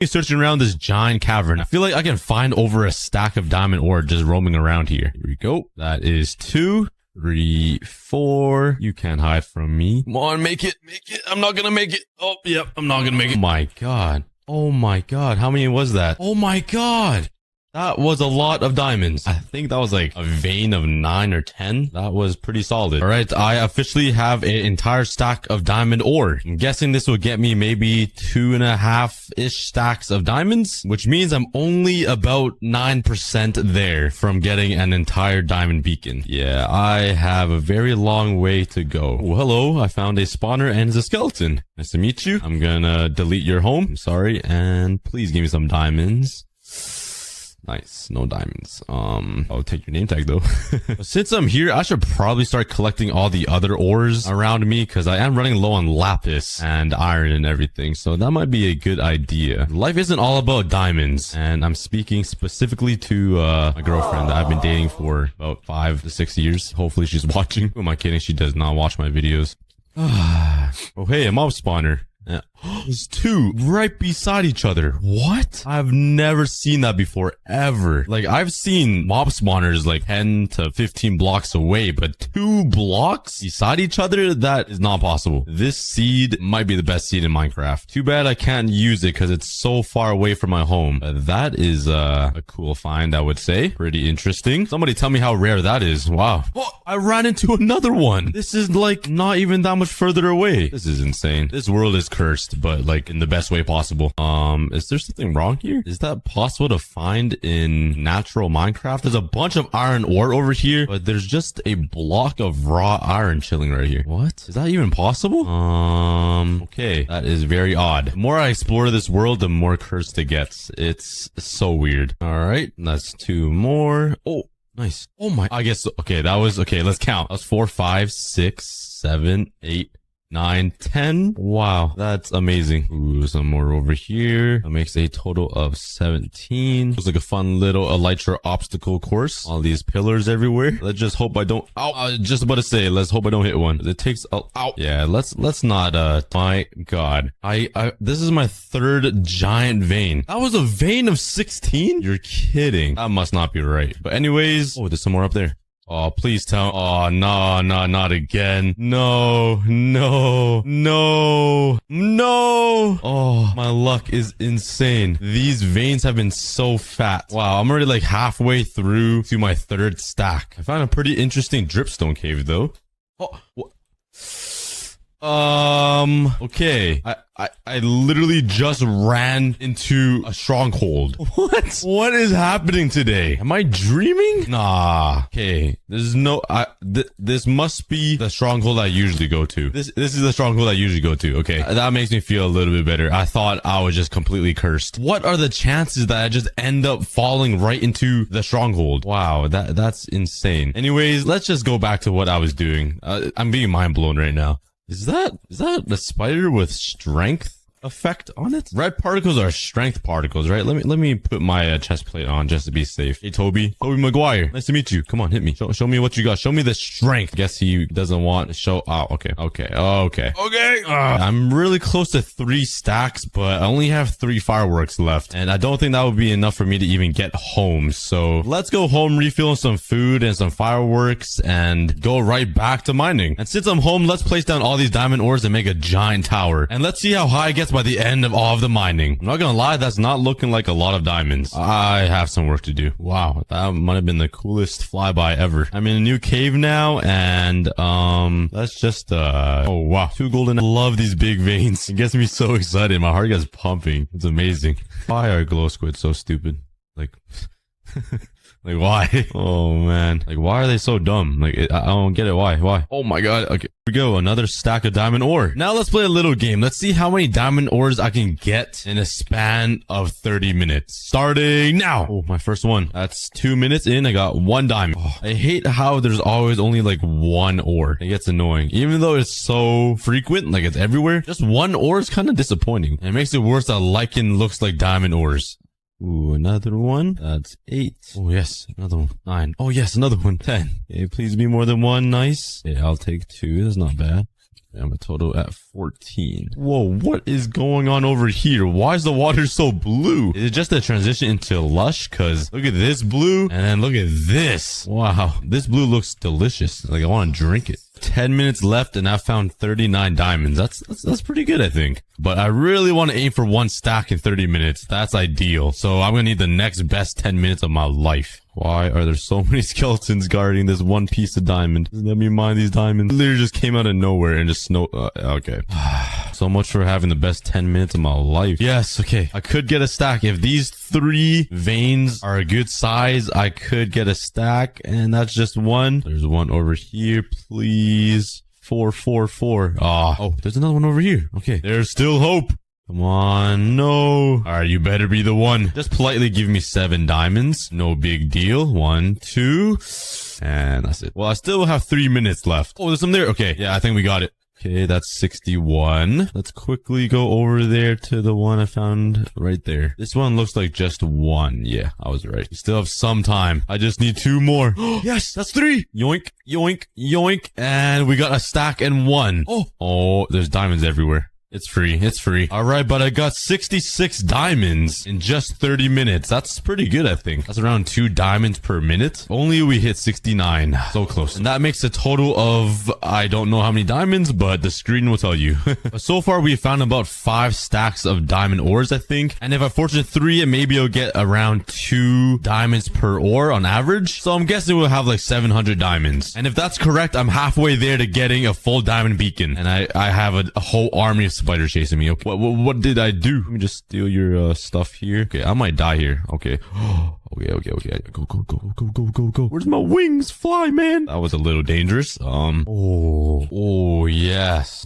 Searching around this giant cavern. I feel like I can find over a stack of diamond ore just roaming around here. Here we go. That is 2, 3, 4. You can't hide from me. Come on, make it. Make it. I'm not gonna make it. Oh, yep. I'm not gonna make it. Oh my god. Oh my god. How many was that? Oh my god. That was a lot of diamonds. I think that was like a vein of 9 or 10. That was pretty solid. All right, I officially have an entire stack of diamond ore. I'm guessing this will get me maybe 2.5-ish stacks of diamonds, which means I'm only about 9% there from getting an entire diamond beacon. Yeah, I have a very long way to go. Oh, hello, I found a spawner and it's a skeleton. Nice to meet you. I'm gonna delete your home. I'm sorry, and please give me some diamonds. Nice. No diamonds. I'll take your name tag though. Since I'm here, I should probably start collecting all the other ores around me because I am running low on lapis and iron and everything. So that might be a good idea. Life isn't all about diamonds. And I'm speaking specifically to my girlfriend that I've been dating for about 5 to 6 years. Hopefully she's watching. Who am I kidding? She does not watch my videos. Oh, hey, a mob spawner. Yeah. There's 2 right beside each other. What? I've never seen that before, ever. Like, I've seen mob spawners like 10 to 15 blocks away, but 2 blocks beside each other? That is not possible. This seed might be the best seed in Minecraft. Too bad I can't use it because it's so far away from my home. That is a cool find, I would say. Pretty interesting. Somebody tell me how rare that is. Wow. Oh, I ran into another one. This is like not even that much further away. This is insane. This world is cursed, but like in the best way possible. Is there something wrong here? Is that possible to find in natural Minecraft? There's a bunch of iron ore over here, but there's just a block of raw iron chilling right here. What? Is that even possible? Okay. That is very odd. The more I explore this world, the more cursed it gets. It's so weird. All right. That's 2 more. Oh, nice. Oh my, I guess, okay. That was, okay. Let's count. That was 4, 5, 6, 7, 8, 9, 10. Wow, that's amazing. Ooh, some more over here. That makes a total of 17. Looks like a fun little elytra obstacle course. All these pillars everywhere. Let's just hope I don't. Ow! I was just about to say, let's hope I don't hit one. It takes. Ow! Yeah, let's not. My God, this is my 3rd giant vein. That was a vein of 16. You're kidding. That must not be right. But anyways, oh, there's some more up there. Oh, please tell. Oh, no, not again. No. Oh, my luck is insane. These veins have been so fat. Wow, I'm already like halfway through to my 3rd stack. I found a pretty interesting dripstone cave though. Oh, what? Okay. I literally just ran into a stronghold. What? What is happening today? Am I dreaming? Nah. Okay. There's no, this must be the stronghold I usually go to. This is the stronghold I usually go to. Okay. That makes me feel a little bit better. I thought I was just completely cursed. What are the chances that I just end up falling right into the stronghold? Wow. That's insane. Anyways, let's just go back to what I was doing. I'm being mind blown right now. Is that a spider with strength effect on it? Red particles are strength particles, right? Let me put my chest plate on just to be safe. Hey, Toby Maguire. Nice to meet you. Come on, hit me. Show me what you got. Show me the strength. Guess he doesn't want to show. Oh, okay. I'm really close to 3 stacks, but I only have 3 fireworks left, and I don't think that would be enough for me to even get home. So let's go home, refill some food and some fireworks, and go right back to mining. And since I'm home, let's place down all these diamond ores and make a giant tower. And let's see how high it gets by the end of all of the mining. I'm not gonna lie, that's not looking like a lot of diamonds. I have some work to do. Wow, that might have been the coolest flyby ever. I'm in a new cave now, and let's just oh wow, 2 golden. I love these big veins. It gets me so excited. My heart gets pumping. It's amazing. Why are glow squids so stupid? Like like why? Oh man, like why are they so dumb? Like I don't get it. Why? Oh my god. Okay, here we go. Another stack of diamond ore. Now let's play a little game. Let's see how many diamond ores I can get in a span of 30 minutes. Starting now. Oh, my first one. That's 2 minutes in. I got 1 diamond. Oh, I hate how there's always only like 1 ore. It gets annoying. Even though it's so frequent, like it's everywhere, just 1 ore is kind of disappointing. And it makes it worse that lichen looks like diamond ores. Ooh, another one. That's 8. Oh, yes. Another one. 9. Oh, yes. Another one. 10. Okay, please be more than 1. Nice. Yeah, I'll take 2. That's not bad. I'm a total at 14. Whoa, what is going on over here? Why is the water so blue? Is it just a transition into lush? Because look at this blue, and then look at this. Wow, this blue looks delicious. Like, I want to drink it. 10 minutes left, and I found 39 diamonds. That's pretty good, I think. But I really want to aim for 1 stack in 30 minutes. That's ideal. So I'm gonna need the next best 10 minutes of my life. Why are there so many skeletons guarding this one piece of diamond? Let me mine these diamonds. Literally just came out of nowhere and just okay. So much for having the best 10 minutes of my life. Yes, okay. I could get a stack. If these 3 veins are a good size, I could get a stack. And that's just 1. There's 1 over here, please. 4, 4, 4. Oh, there's another one over here. Okay, there's still hope. Come on, no. Alright, you better be the one. Just politely give me 7 diamonds. No big deal. 1, 2. And that's it. Well, I still have 3 minutes left. Oh, there's some there. Okay, yeah, I think we got it. Okay, that's 61. Let's quickly go over there to the one I found right there. This one looks like just 1. Yeah, I was right. We still have some time. I just need 2 more. Yes, that's 3. Yoink, yoink, yoink. And we got a stack and 1. Oh, there's diamonds everywhere. It's free. It's free. All right, but I got 66 diamonds in just 30 minutes. That's pretty good, I think. That's around 2 diamonds per minute. Only we hit 69. So close. And that makes a total of, I don't know how many diamonds, but the screen will tell you. But so far, we found about 5 stacks of diamond ores, I think. And if I fortune 3, maybe I'll get around 2 diamonds per ore on average. So I'm guessing we'll have like 700 diamonds. And if that's correct, I'm halfway there to getting a full diamond beacon. And I have a whole army of spiders chasing me. What did I do? Let me just steal your stuff here. Okay, I might die here. Okay. Okay. Go. Where's my wings? Fly, man. That was a little dangerous. Oh, yes.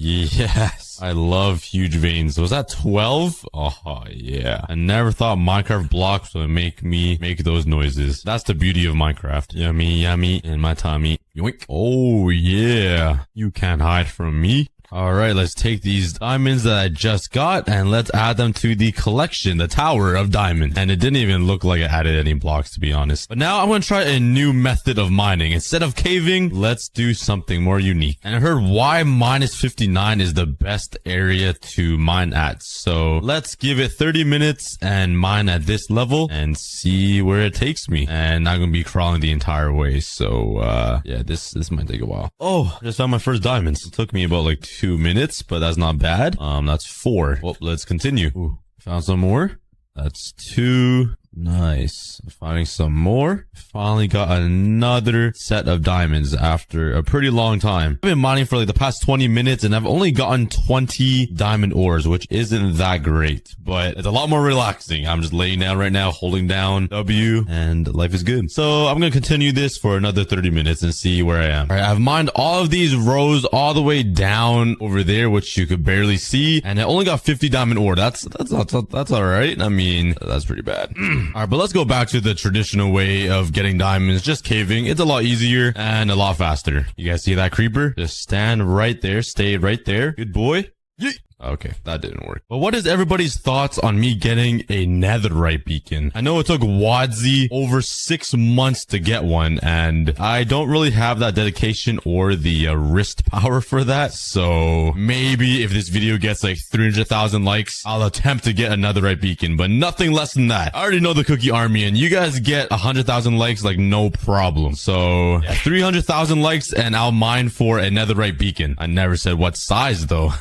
I love huge veins. Was that 12? Oh, yeah. I never thought Minecraft blocks would make me make those noises. That's the beauty of Minecraft. Yummy, yummy in my tummy. Yoink. Oh, yeah. You can't hide from me. Alright, let's take these diamonds that I just got and let's add them to the collection, the tower of diamonds. And it didn't even look like I added any blocks, to be honest. But now I'm going to try a new method of mining. Instead of caving, let's do something more unique. And I heard why minus 59 is the best area to mine at. So let's give it 30 minutes and mine at this level and see where it takes me. And I'm going to be crawling the entire way. So, yeah, this might take a while. Oh, I just found my first diamonds. It took me about like 2 minutes, but that's not bad. That's 4. Well, let's continue. Ooh, found some more. That's 2. Nice. Finding some more. Finally got another set of diamonds after a pretty long time. I've been mining for like the past 20 minutes and I've only gotten 20 diamond ores, which isn't that great, but it's a lot more relaxing. I'm just laying down right now, holding down W, and life is good. So I'm going to continue this for another 30 minutes and see where I am. All right, I've mined all of these rows all the way down over there, which you could barely see, and I only got 50 diamond ore. That's all right. I mean, that's pretty bad. All right, but let's go back to the traditional way of getting diamonds, just caving. It's a lot easier and a lot faster. You guys see that creeper? Just stand right there, stay right there. Good boy. Yeet. Okay, that didn't work. But what is everybody's thoughts on me getting a netherite beacon? I know it took Wadzi over 6 months to get one, and I don't really have that dedication or the wrist power for that. So maybe if this video gets like 300,000 likes, I'll attempt to get a netherite beacon, but nothing less than that. I already know the cookie army, and you guys get 100,000 likes like no problem. So yeah, 300,000 likes and I'll mine for a netherite beacon. I never said what size though.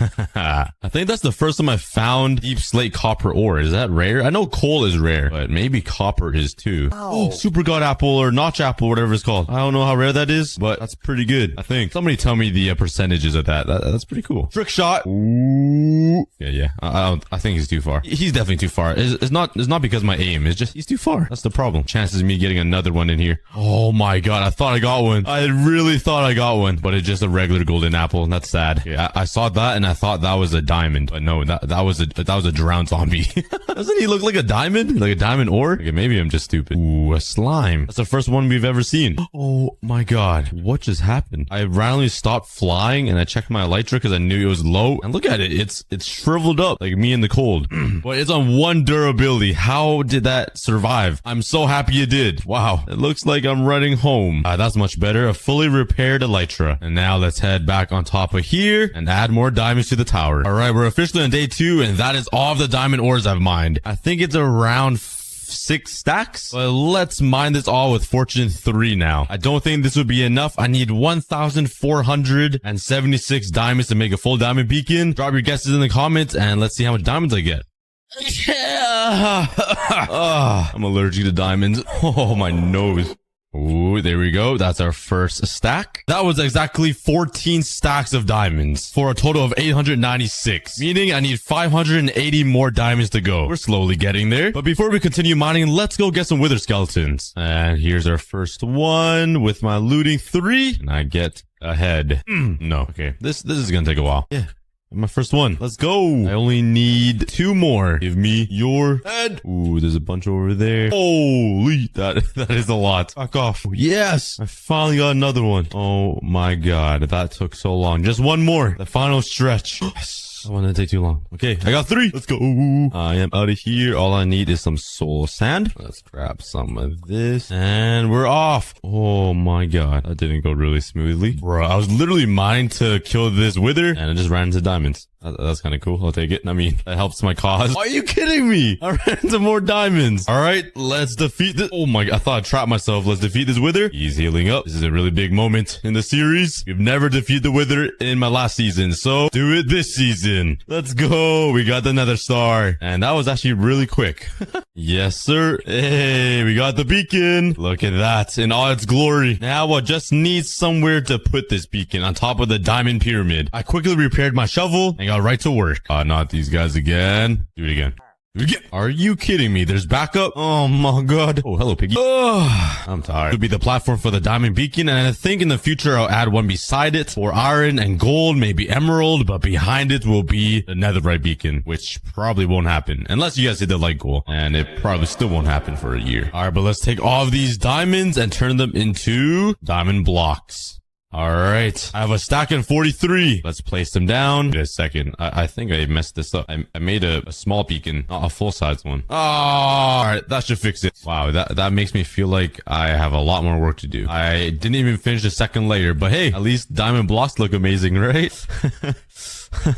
I think that's the first time I found deep slate copper ore. Is that rare? I know coal is rare, but maybe copper is too. Oh, super god apple or notch apple, whatever it's called. I don't know how rare that is, but that's pretty good, I think. Somebody tell me the percentages of that. That's pretty cool. Trick shot. Ooh. Yeah. I think he's too far. He's definitely too far. It's not because my aim. It's just he's too far. That's the problem. Chances of me getting another one in here. Oh my god, I thought I got one. I really thought I got one, but it's just a regular golden apple, and that's sad. Yeah, I saw that and I thought that was a diamond. diamond. But no, that was a drowned zombie. Doesn't he look like a diamond? Like a diamond ore? Okay, maybe I'm just stupid. Ooh, a slime. That's the first one we've ever seen. Oh my god. What just happened? I randomly stopped flying and I checked my elytra because I knew it was low. And look at it. It's shriveled up like me in the cold. But it's on 1 durability. How did that survive? I'm so happy it did. Wow. It looks like I'm running home. That's much better. A fully repaired elytra. And now let's head back on top of here and add more diamonds to the tower. All right, we're officially on day 2 and that is all of the diamond ores I've mined. I think it's around 6 stacks, but let's mine this all with fortune 3 now. I don't think this would be enough. I need 1,476 diamonds to make a full diamond beacon. Drop your guesses in the comments and let's see how much diamonds I get. I'm allergic to diamonds. Oh, my nose. Ooh, there we go. That's our first stack. That was exactly 14 stacks of diamonds for a total of 896, meaning I need 580 more diamonds to go. We're slowly getting there. But before we continue mining, let's go get some wither skeletons. And here's our first one with my looting 3. And I get a head. No. Okay. This is going to take a while. Yeah. My first one. Let's go. I only need 2 more. Give me your head. Ooh, there's a bunch over there. Holy, that is a lot. Fuck off. Yes. I finally got another one. Oh my god. That took so long. Just one more. The final stretch. Yes. I want to take too long. Okay, I got 3. Let's go. I am out of here. All I need is some soul sand. Let's grab some of this. And we're off. Oh my god. That didn't go really smoothly. Bro, I was literally mining to kill this wither and it just ran into diamonds. That's kind of cool. I'll take it. I mean, that helps my cause. Are you kidding me? I ran into more diamonds. All right, let's defeat this. Oh my god, I thought I trapped myself. Let's defeat this wither. He's healing up. This is a really big moment in the series. We've never defeated the wither in my last season, so do it this season. Let's go. We got the nether star. And that was actually really quick. Yes, sir. Hey, we got the beacon. Look at that in all its glory. Now I just need somewhere to put this beacon on top of the diamond pyramid. I quickly repaired my shovel and got right to work. Not these guys again. Do it again. Are you kidding me? There's backup? Oh my god. Oh, hello, piggy. I'm tired. It'll be the platform for the diamond beacon, and I think in the future I'll add one beside it for iron and gold, maybe emerald, but behind it will be the netherite beacon, which probably won't happen unless you guys hit the like goal, and it probably still won't happen for a year. All right, but let's take all of these diamonds and turn them into diamond blocks. All right. I have a stack of 43. Let's place them down. Wait a second. I think I messed this up. I made a small beacon, not a full-size one. Oh, all right. That should fix it. Wow. That makes me feel like I have a lot more work to do. I didn't even finish the second layer, but hey, at least diamond blocks look amazing, right?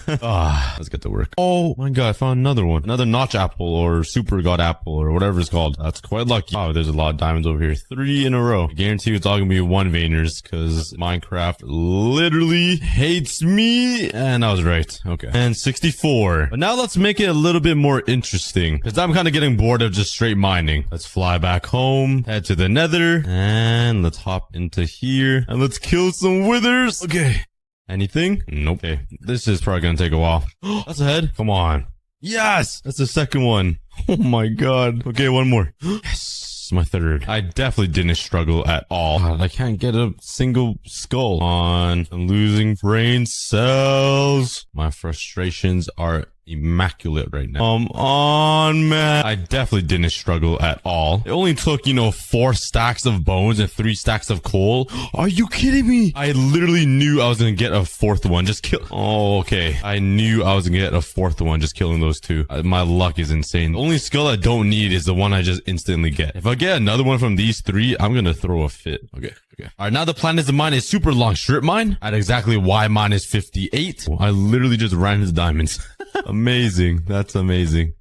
Let's get to work. Oh my god, I found another one. Another notch apple or super god apple or whatever it's called. That's quite lucky. Wow, there's a lot of diamonds over here. 3 in a row. I guarantee you it's all gonna be 1 veiners because Minecraft literally hates me. And I was right. Okay. And 64. But now let's make it a little bit more interesting because I'm kind of getting bored of just straight mining. Let's fly back home, head to the nether, and let's hop into here and let's kill some withers. Okay. Anything? Nope. Okay. This is probably gonna take a while. That's a head. Come on. Yes! That's the second one. Oh my god. Okay, one more. Yes! My third. I definitely didn't struggle at all. God, I can't get a single skull on. I'm losing brain cells. My frustrations are immaculate right now. Come on, man. I definitely didn't struggle at all. It only took, 4 stacks of bones and 3 stacks of coal. Are you kidding me? I literally knew I was gonna get a 4th one. Just kill. Oh, okay. I knew I was gonna get a 4th one just killing those 2. My luck is insane. The only skill I don't need is the one I just instantly get. If I get another one from these 3, I'm gonna throw a fit. Okay. All right, now the plan is to mine a super long strip mine at exactly Y minus 58. I literally just ran his diamonds. Amazing. That's amazing.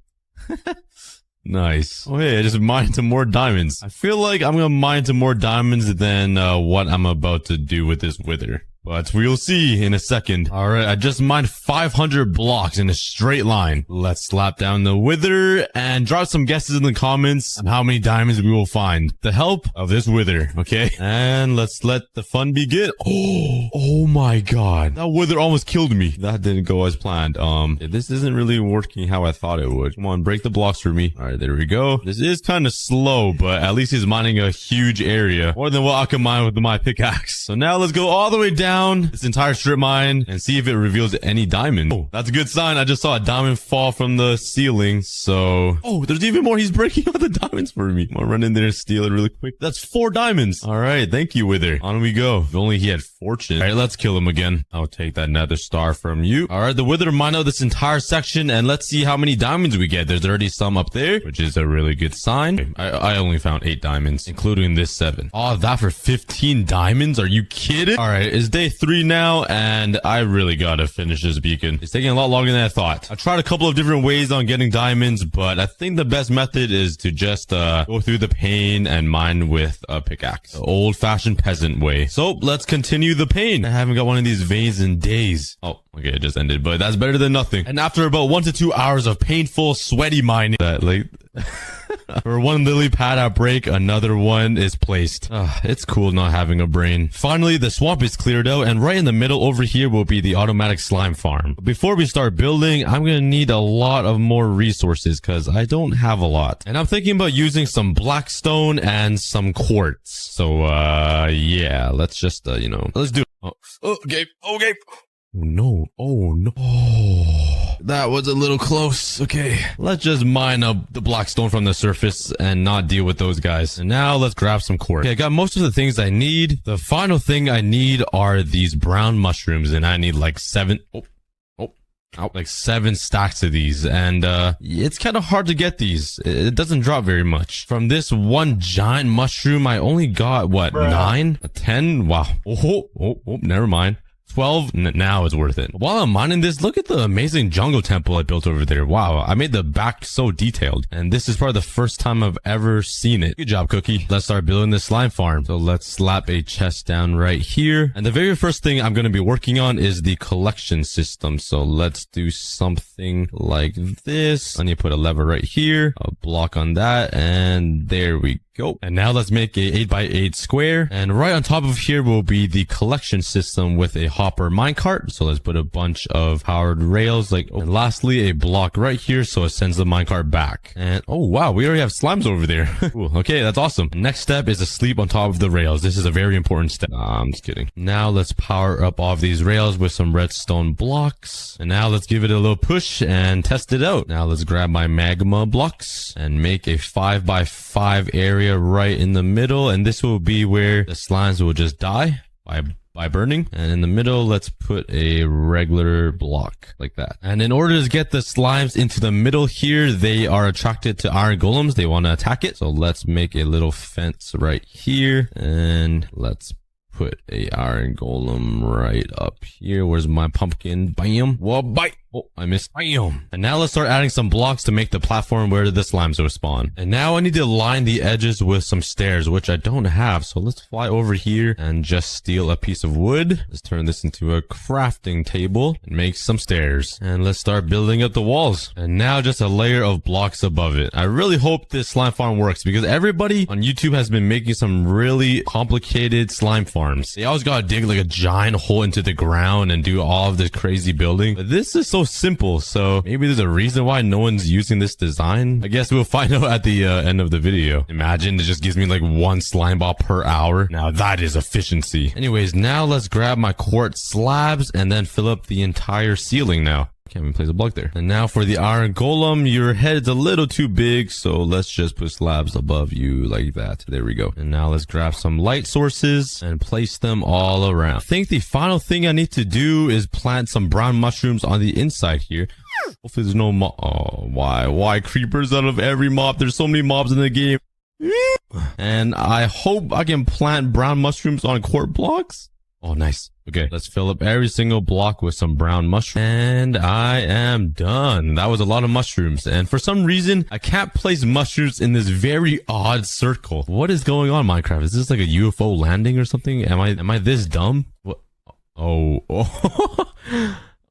Nice. Oh, hey, I just mined some more diamonds. I feel like I'm gonna mine some more diamonds than what I'm about to do with this wither. But we'll see in a second. All right, I just mined 500 blocks in a straight line. Let's slap down the wither and drop some guesses in the comments on how many diamonds we will find. The help of this wither, okay? And let's let the fun begin. Oh my god. That wither almost killed me. That didn't go as planned. This isn't really working how I thought it would. Come on, break the blocks for me. All right, there we go. This is kind of slow, but at least he's mining a huge area. More than what I can mine with my pickaxe. So now let's go all the way down down this entire strip mine and see if it reveals any diamond. Oh, that's a good sign. I just saw a diamond fall from the ceiling. So, oh, there's even more. He's breaking all the diamonds for me. I'm gonna run in there and steal it really quick. That's 4 diamonds. All right. Thank you, Wither. On we go. If only he had fortune. All right, let's kill him again. I'll take that nether star from you. All right, the Wither mine out this entire section and let's see how many diamonds we get. There's already some up there, which is a really good sign. Okay, I only found 8 diamonds, including this 7. Oh, that for 15 diamonds? Are you kidding? All right, it's day 3 now, and I really gotta finish this beacon. It's taking a lot longer than I thought. I tried a couple of different ways on getting diamonds, but I think the best method is to just go through the pain and mine with a pickaxe. The old-fashioned peasant way. So let's continue the pain. I haven't got one of these veins in days. Oh, okay, it just ended, but that's better than nothing. And after about 1 to 2 hours of painful, sweaty mining, that like for one lily pad outbreak, another one is placed. It's cool not having a brain. Finally, the swamp is cleared out, and right in the middle over here will be the automatic slime farm. But before we start building, I'm gonna need a lot of more resources because I don't have a lot. And I'm thinking about using some blackstone and some quartz. So, yeah, let's just, let's do it. Okay. Oh, no. Oh, no. Oh, that was a little close. Okay. Let's just mine up the blackstone from the surface and not deal with those guys. And now let's grab some quartz. Okay, I got most of the things I need. The final thing I need are these brown mushrooms, and I need like 7. Like 7 stacks of these, and it's kind of hard to get these. It doesn't drop very much. From this one giant mushroom, I only got what, 9? 10? Wow. Oh, never mind. 12, now it's worth it. While I'm mining this, look at the amazing jungle temple I built over there. Wow, I made the back so detailed. And this is probably the first time I've ever seen it. Good job, Cookie. Let's start building this slime farm. So let's slap a chest down right here. And the very first thing I'm going to be working on is the collection system. So let's do something like this. I need to put a lever right here, a block on that, and there we go. And now let's make a 8x8 square. And right on top of here will be the collection system with a hopper minecart. So let's put a bunch of powered rails and lastly a block right here so it sends the minecart back. And oh wow, we already have slimes over there. Cool. Okay, that's awesome. Next step is to sleep on top of the rails. This is a very important step. I'm just kidding. Now let's power up all of these rails with some redstone blocks. And now let's give it a little push and test it out. Now let's grab my magma blocks and make a 5x5 area right in the middle, and this will be where the slimes will just die by burning. And in the middle, let's put a regular block like that. And in order to get the slimes into the middle here, they are attracted to iron golems. They want to attack it. So let's make a little fence right here, and let's put a iron golem right up here. Where's my pumpkin? Bam. Whoa, bite. Oh, I missed. Bam. And now let's start adding some blocks to make the platform where the slimes will spawn. And now I need to line the edges with some stairs, which I don't have. So let's fly over here and just steal a piece of wood. Let's turn this into a crafting table and make some stairs. And let's start building up the walls. And now just a layer of blocks above it. I really hope this slime farm works because everybody on YouTube has been making some really complicated slime farms. They always gotta dig like a giant hole into the ground and do all of this crazy building. But this is so simple, so maybe there's a reason why no one's using this design. I guess we'll find out at the end of the video. Imagine it just gives me like 1 slime ball per hour. Now that is efficiency. Anyways, now let's grab my quartz slabs and then fill up the entire ceiling now. Can't even place a block there. And now for the iron golem, your head's a little too big, so let's just put slabs above you like that. There we go. And now let's grab some light sources and place them all around. I think the final thing I need to do is plant some brown mushrooms on the inside here. Hopefully there's no oh, why creepers out of every mob? There's so many mobs in the game. And I hope I can plant brown mushrooms on quartz blocks. Oh, nice. Okay, let's fill up every single block with some brown mushrooms. And I am done. That was a lot of mushrooms. And for some reason, I can't place mushrooms in this very odd circle. What is going on, Minecraft? Is this like a UFO landing or something? Am I this dumb? What? Oh.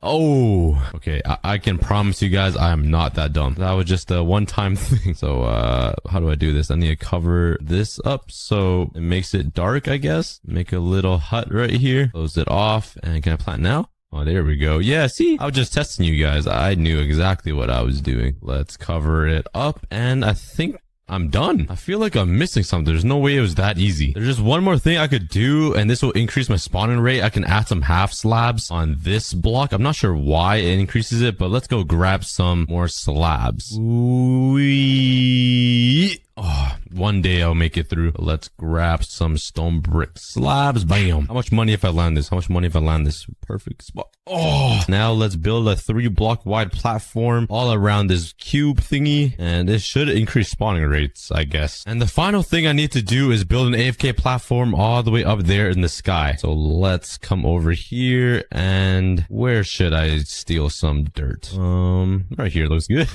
Oh, okay. I can promise you guys I am not that dumb. That was just a one-time thing. So, how do I do this? I need to cover this up so it makes it dark, I guess. Make a little hut right here. Close it off. And can I plant now? Oh, there we go. Yeah, see? I was just testing you guys. I knew exactly what I was doing. Let's cover it up. And I think I'm done. I feel like I'm missing something. There's no way it was that easy. There's just one more thing I could do, and this will increase my spawning rate. I can add some half slabs on this block. I'm not sure why it increases it, but let's go grab some more slabs. Oh, one day I'll make it through. Let's grab some stone brick slabs. Bam. How much money if I land this? How much money if I land this? Perfect spot. Oh, now let's build a 3-block wide platform all around this cube thingy, and it should increase spawning rates, I guess. And the final thing I need to do is build an AFK platform all the way up there in the sky. So let's come over here, and where should I steal some dirt? Right here looks good.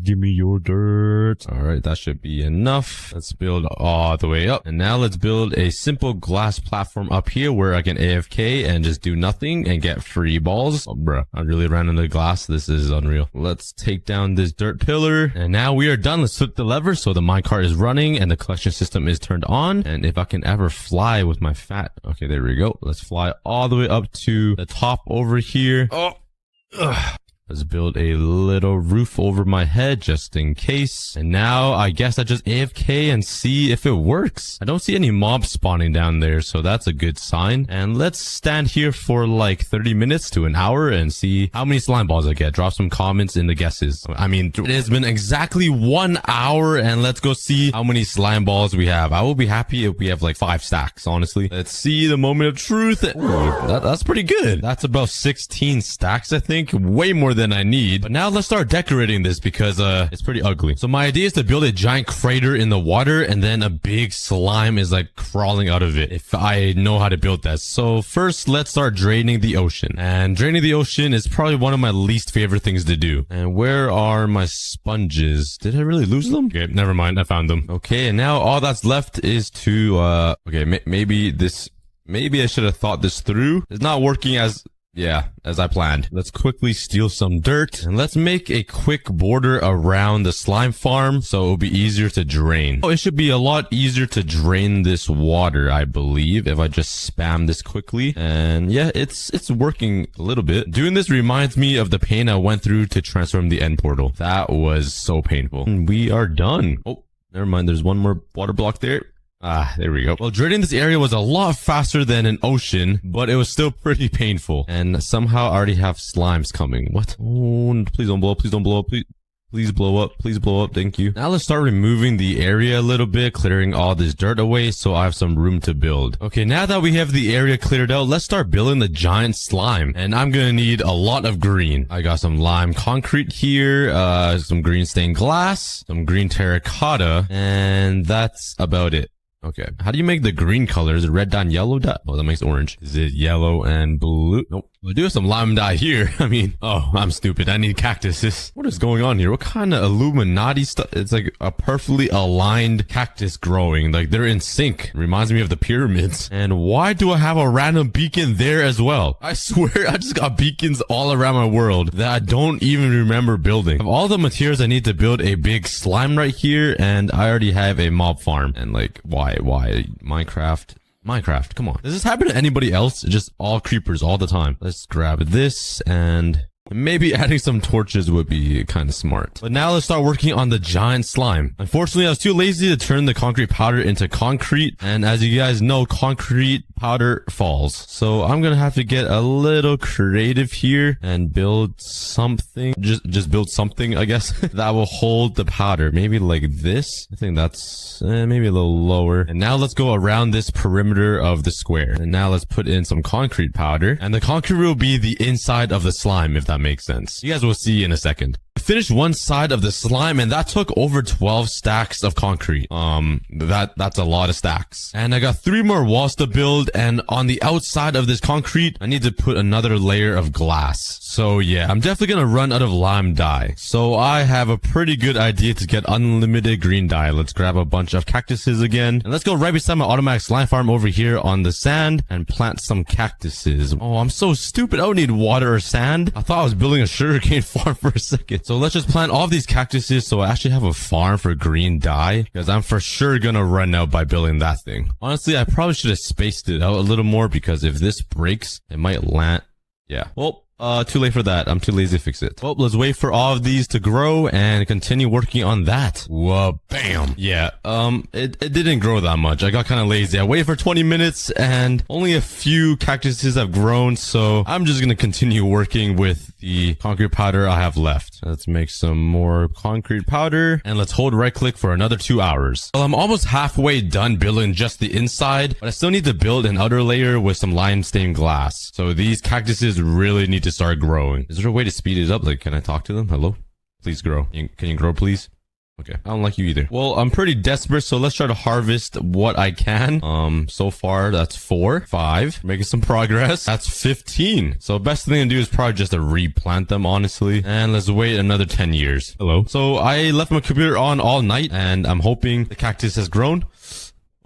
Give me your dirt. All right, that should be enough. Let's build all the way up, and now let's build a simple glass platform up here where I can AFK and just do nothing and get free balls. Oh, bruh, I really ran into glass. This is unreal. Let's take down this dirt pillar, and now we are done. Let's flip the lever so the minecart is running and the collection system is turned on. And if I can ever fly with my fat, okay, there we go. Let's fly all the way up to the top over here. Oh, ugh. Let's build a little roof over my head just in case. And now I guess I just AFK and see if it works. I don't see any mobs spawning down there, so that's a good sign. And let's stand here for like 30 minutes to an hour and see how many slime balls I get. Drop some comments in the guesses. I mean, it has been exactly 1 hour, and let's go see how many slime balls we have. I will be happy if we have like 5 stacks, honestly. Let's see the moment of truth. Ooh, that's pretty good. That's about 16 stacks, I think. Way more than I need. But now let's start decorating this because it's pretty ugly. So my idea is to build a giant crater in the water, and then a big slime is like crawling out of it, if I know how to build that. So first, let's start draining the ocean. And draining the ocean is probably one of my least favorite things to do. And where are my sponges? Did I really lose them? Okay, never mind. I found them. Okay, and now all that's left is to okay, maybe I should have thought this through. It's not working as I planned. Let's quickly steal some dirt, and let's make a quick border around the slime farm so it'll be easier to drain. Oh, it should be a lot easier to drain this water, I believe, if I just spam this quickly. And yeah, it's working a little bit. Doing this reminds me of the pain I went through to transform the end portal. That was so painful. And we are done. Oh, never mind. There's one more water block there. Ah, there we go. Well, draining this area was a lot faster than an ocean, but it was still pretty painful. And somehow I already have slimes coming. What? Oh, please don't blow up. Please don't blow up. Please blow up. Please blow up. Thank you. Now let's start removing the area a little bit, clearing all this dirt away so I have some room to build. Okay, now that we have the area cleared out, let's start building the giant slime. And I'm gonna need a lot of green. I got some lime concrete here, some green stained glass, some green terracotta, and that's about it. Okay, how do you make the green color? Is it red dye and yellow dye? Oh, that makes orange. Is it yellow and blue? Nope. We do have some lime dye here. I mean, oh, I'm stupid. I need cactuses. What is going on here? What kind of Illuminati stuff? It's like a perfectly aligned cactus growing. Like they're in sync. Reminds me of the pyramids. And why do I have a random beacon there as well? I swear I just got beacons all around my world that I don't even remember building. Of all the materials I need to build a big slime right here, and I already have a mob farm. And like, why? Minecraft, come on. Does this happen to anybody else? Just all creepers all the time. Let's grab this, and maybe adding some torches would be kind of smart. But now let's start working on the giant slime. Unfortunately, I was too lazy to turn the concrete powder into concrete. And as you guys know, concrete powder falls. So I'm gonna have to get a little creative here and build something. Just build something, I guess, that will hold the powder. Maybe like this. I think that's maybe a little lower. And now let's go around this perimeter of the square. And now let's put in some concrete powder. And the concrete will be the inside of the slime, if that makes sense. You guys will see in a second. I finished one side of the slime, and that took over 12 stacks of concrete. That's a lot of stacks. And I got 3 more walls to build, and on the outside of this concrete, I need to put another layer of glass. So yeah, I'm definitely gonna run out of lime dye. So I have a pretty good idea to get unlimited green dye. Let's grab a bunch of cactuses again. And let's go right beside my automatic slime farm over here on the sand and plant some cactuses. Oh, I'm so stupid. I don't need water or sand. I thought I was building a sugarcane farm for a second. So let's just plant all of these cactuses so I actually have a farm for green dye, because I'm for sure gonna run out by building that thing. Honestly, I probably should have spaced it out a little more, because if this breaks, it might land. Yeah. Well, Too late for that. I'm too lazy to fix it. Well, let's wait for all of these to grow and continue working on that. Whoa, bam. Yeah, it didn't grow that much. I got kind of lazy. I waited for 20 minutes and only a few cactuses have grown, so I'm just gonna continue working with the concrete powder I have left. Let's make some more concrete powder and let's hold right click for another 2 hours. Well, I'm almost halfway done building just the inside, but I still need to build an outer layer with some limestone glass. So these cactuses really need to start growing. Is there a way to speed it up? Like, can I talk to them? Hello? Please grow. Can you grow, please? Okay, I don't like you either. Well, I'm pretty desperate, so let's try to harvest what I can. So far, that's 4, 5. Making some progress. That's 15. So best thing to do is probably just to replant them, honestly. And let's wait another 10 years. Hello? So I left my computer on all night, and I'm hoping the cactus has grown.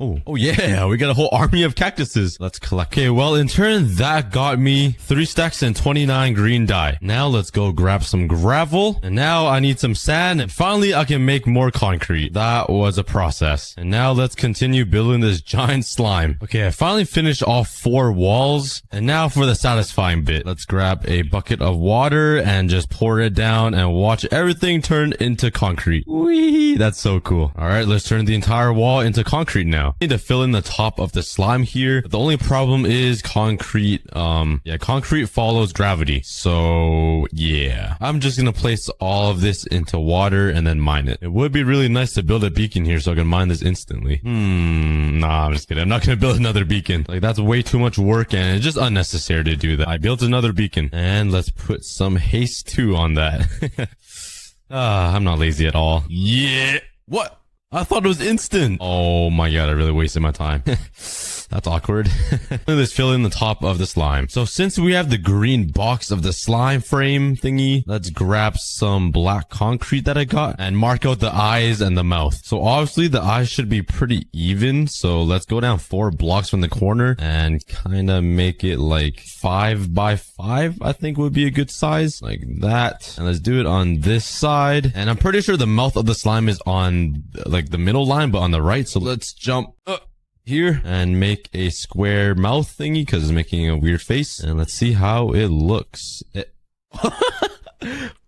Oh yeah, we got a whole army of cactuses. Let's collect. Okay, well, in turn, that got me 3 stacks and 29 green dye. Now let's go grab some gravel. And now I need some sand. And finally, I can make more concrete. That was a process. And now let's continue building this giant slime. Okay, I finally finished all 4 walls. And now for the satisfying bit. Let's grab a bucket of water and just pour it down and watch everything turn into concrete. Whee! That's so cool. All right, let's turn the entire wall into concrete now. Need to fill in the top of the slime here. The only problem is concrete. Concrete follows gravity. So yeah, I'm just gonna place all of this into water and then mine it. It would be really nice to build a beacon here so I can mine this instantly. Nah, I'm just kidding. I'm not gonna build another beacon. Like, that's way too much work and it's just unnecessary to do that. I built another beacon and let's put some haste 2 on that. I'm not lazy at all. Yeah. What? I thought it was instant. Oh my god, I really wasted my time. That's awkward. Let's fill in the top of the slime. So since we have the green box of the slime frame thingy, let's grab some black concrete that I got and mark out the eyes and the mouth. So obviously the eyes should be pretty even. So let's go down 4 blocks from the corner and kind of make it like 5 by 5, I think would be a good size, like that. And let's do it on this side. And I'm pretty sure the mouth of the slime is on like the middle line, but on the right. So let's jump here and make a square mouth thingy because it's making a weird face. And let's see how it looks.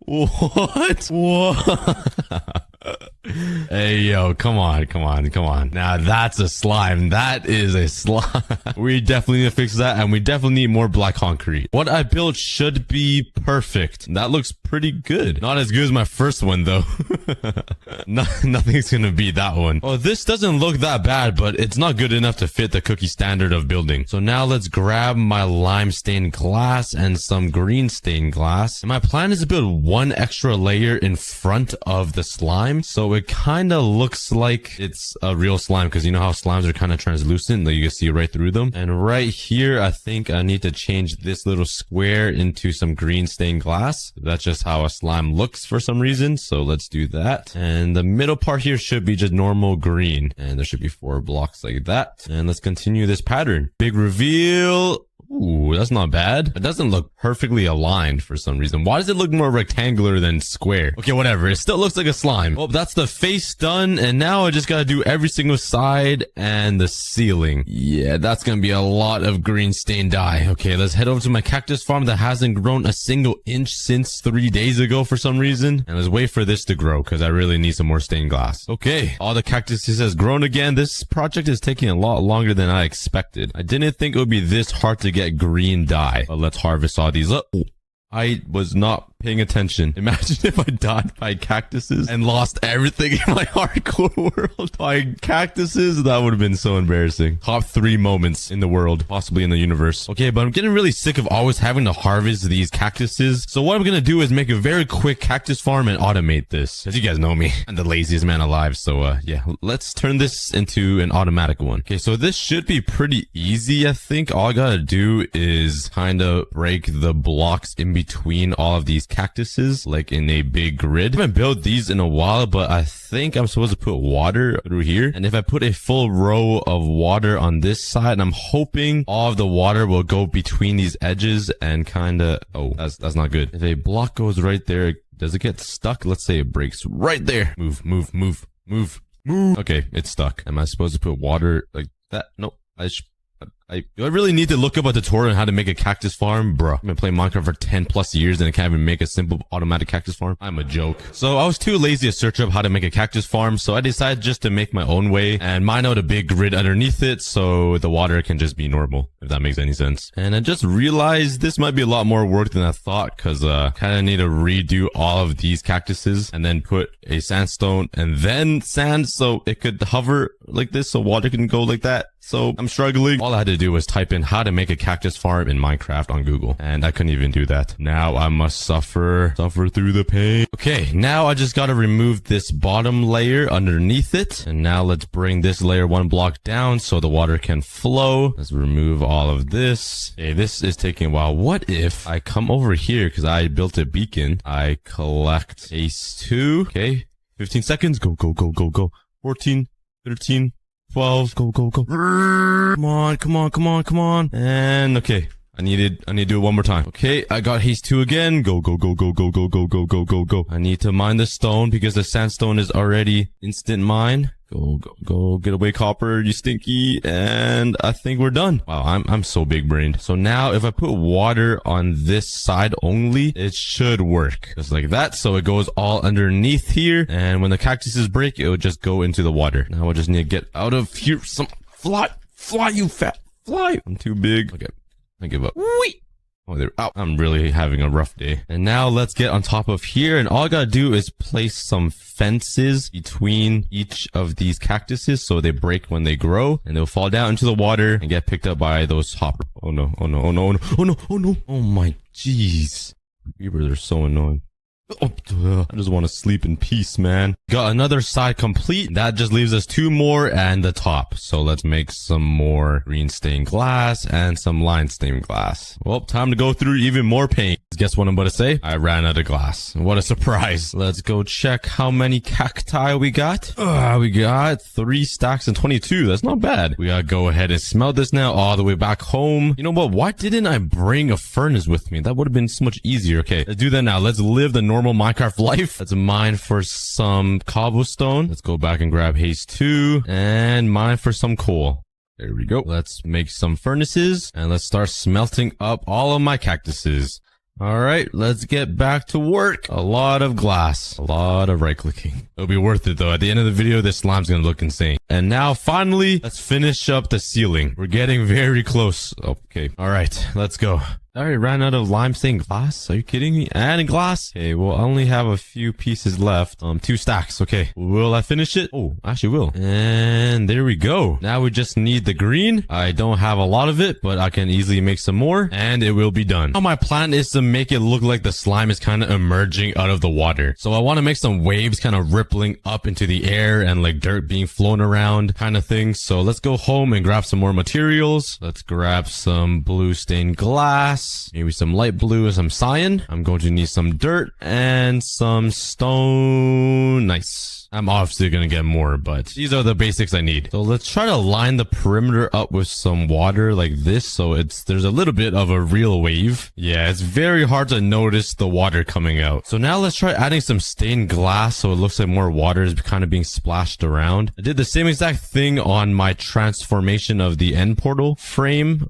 What? What? Hey, yo, come on. Now that's a slime. That is a slime. We definitely need to fix that, and we definitely need more black concrete. What I built should be perfect. That looks pretty good. Not as good as my first one, though. Nothing's gonna beat that one. Oh, this doesn't look that bad, but it's not good enough to fit the cookie standard of building. So now let's grab my lime stained glass and some green stained glass. And my plan is to build 1 extra layer in front of the slime, so it kind of looks like it's a real slime, because you know how slimes are kind of translucent, like you can see right through them. And right here, I think I need to change this little square into some green stained glass. That's just how a slime looks for some reason, so let's do that. And the middle part here should be just normal green, and there should be 4 blocks like that. And let's continue this pattern. Big reveal. Ooh, that's not bad. It doesn't look perfectly aligned for some reason. Why does it look more rectangular than square? Okay, whatever. It still looks like a slime. Oh, that's the face done. And now I just gotta do every single side and the ceiling. Yeah, that's gonna be a lot of green stained dye. Okay, let's head over to my cactus farm that hasn't grown a single inch since 3 days ago for some reason. And let's wait for this to grow because I really need some more stained glass. Okay, all the cactuses has grown again. This project is taking a lot longer than I expected. I didn't think it would be this hard to get green dye, but let's harvest all these up. I was not paying attention. Imagine if I died by cactuses and lost everything in my hardcore world by cactuses. That would have been so embarrassing. Top 3 moments in the world, possibly in the universe. Okay, but I'm getting really sick of always having to harvest these cactuses. So what I'm gonna do is make a very quick cactus farm and automate this. As you guys know me, I'm the laziest man alive. So yeah, let's turn this into an automatic one. Okay, so this should be pretty easy. I think all I gotta do is kind of break the blocks in between all of these cactuses, like in a big grid. I haven't built these in a while, but I think I'm supposed to put water through here. And if I put a full row of water on this side, I'm hoping all of the water will go between these edges and kind of, oh, that's not good. If a block goes right there, does it get stuck? Let's say it breaks right there. Move. Okay, it's stuck. Am I supposed to put water like that? Nope. I Do I really need to look up a tutorial on how to make a cactus farm? Bruh, I've been playing Minecraft for 10 plus years and I can't even make a simple automatic cactus farm. I'm a joke. So I was too lazy to search up how to make a cactus farm, so I decided just to make my own way and mine out a big grid underneath it so the water can just be normal, if that makes any sense. And I just realized this might be a lot more work than I thought, because kind of need to redo all of these cactuses and then put a sandstone and then sand so it could hover like this so water can go like that. So I'm struggling. All I had to do was type in how to make a cactus farm in Minecraft on Google, and I couldn't even do that. Now I must suffer through the pain. Okay, now I just gotta remove this bottom layer underneath it, and now let's bring this layer one block down so the water can flow. Let's remove all of this. Okay, this is taking a while. What if I come over here, because I built a beacon, I collect ace2. Okay, 15 seconds. Go, go, go, go, go. 14, 13, 12, go, go, go. Come on, come on, come on, come on. And okay, I need to do it one more time. Okay, I got haste 2 again. Go, go, go, go, go, go, go, go, go, go, go. I need to mine the stone because the sandstone is already instant mine. Go, go, go, get away, copper, you stinky. And I think we're done. Wow, I'm so big brained. So now if I put water on this side only, it should work. Just like that. So it goes all underneath here. And when the cactuses break, it will just go into the water. Now I just need to get out of here. Some fly, you fat fly. I'm too big. Okay, I give up. Wait. Oh, there. Ow. I'm really having a rough day. And now let's get on top of here. And all I gotta do is place some fences between each of these cactuses so they break when they grow. And they'll fall down into the water and get picked up by those hoppers. Oh no, oh no, oh no, oh no, oh no, oh no. Oh my jeez. Creepers are so annoying. Oh, I just want to sleep in peace, man. Got another side complete. That just leaves us 2 more and the top. So let's make some more green stained glass and some lime stained glass. Well, time to go through even more pain. Guess what I'm about to say? I ran out of glass. What a surprise. Let's go check how many cacti we got. We got 3 stacks and 22. That's not bad. We gotta go ahead and smelt this now all the way back home. You know what? Why didn't I bring a furnace with me? That would have been so much easier. Okay, let's do that now. Let's live the normal Minecraft life. Let's mine for some cobblestone. Let's go back and grab haste 2 and mine for some coal. There we go. Let's make some furnaces and let's start smelting up all of my cactuses. All right, let's get back to work. A lot of glass, a lot of right clicking. It'll be worth it though. At the end of the video, this slime's gonna look insane. And now finally, let's finish up the ceiling. We're getting very close. Okay. All right, let's go. I already ran out of lime stained glass. Are you kidding me? And glass. Okay, well, I only have a few pieces left. 2 stacks. Okay. Will I finish it? Oh, actually will. And there we go. Now we just need the green. I don't have a lot of it, but I can easily make some more and it will be done. Now my plan is to make it look like the slime is kind of emerging out of the water. So I want to make some waves kind of rippling up into the air and like dirt being flown around kind of thing. So let's go home and grab some more materials. Let's grab some blue stained glass. Maybe some light blue and some cyan. I'm going to need some dirt and some stone. Nice. I'm obviously going to get more, but these are the basics I need. So let's try to line the perimeter up with some water like this. So there's a little bit of a real wave. Yeah, it's very hard to notice the water coming out. So now let's try adding some stained glass so it looks like more water is kind of being splashed around. I did the same exact thing on my transformation of the end portal frame.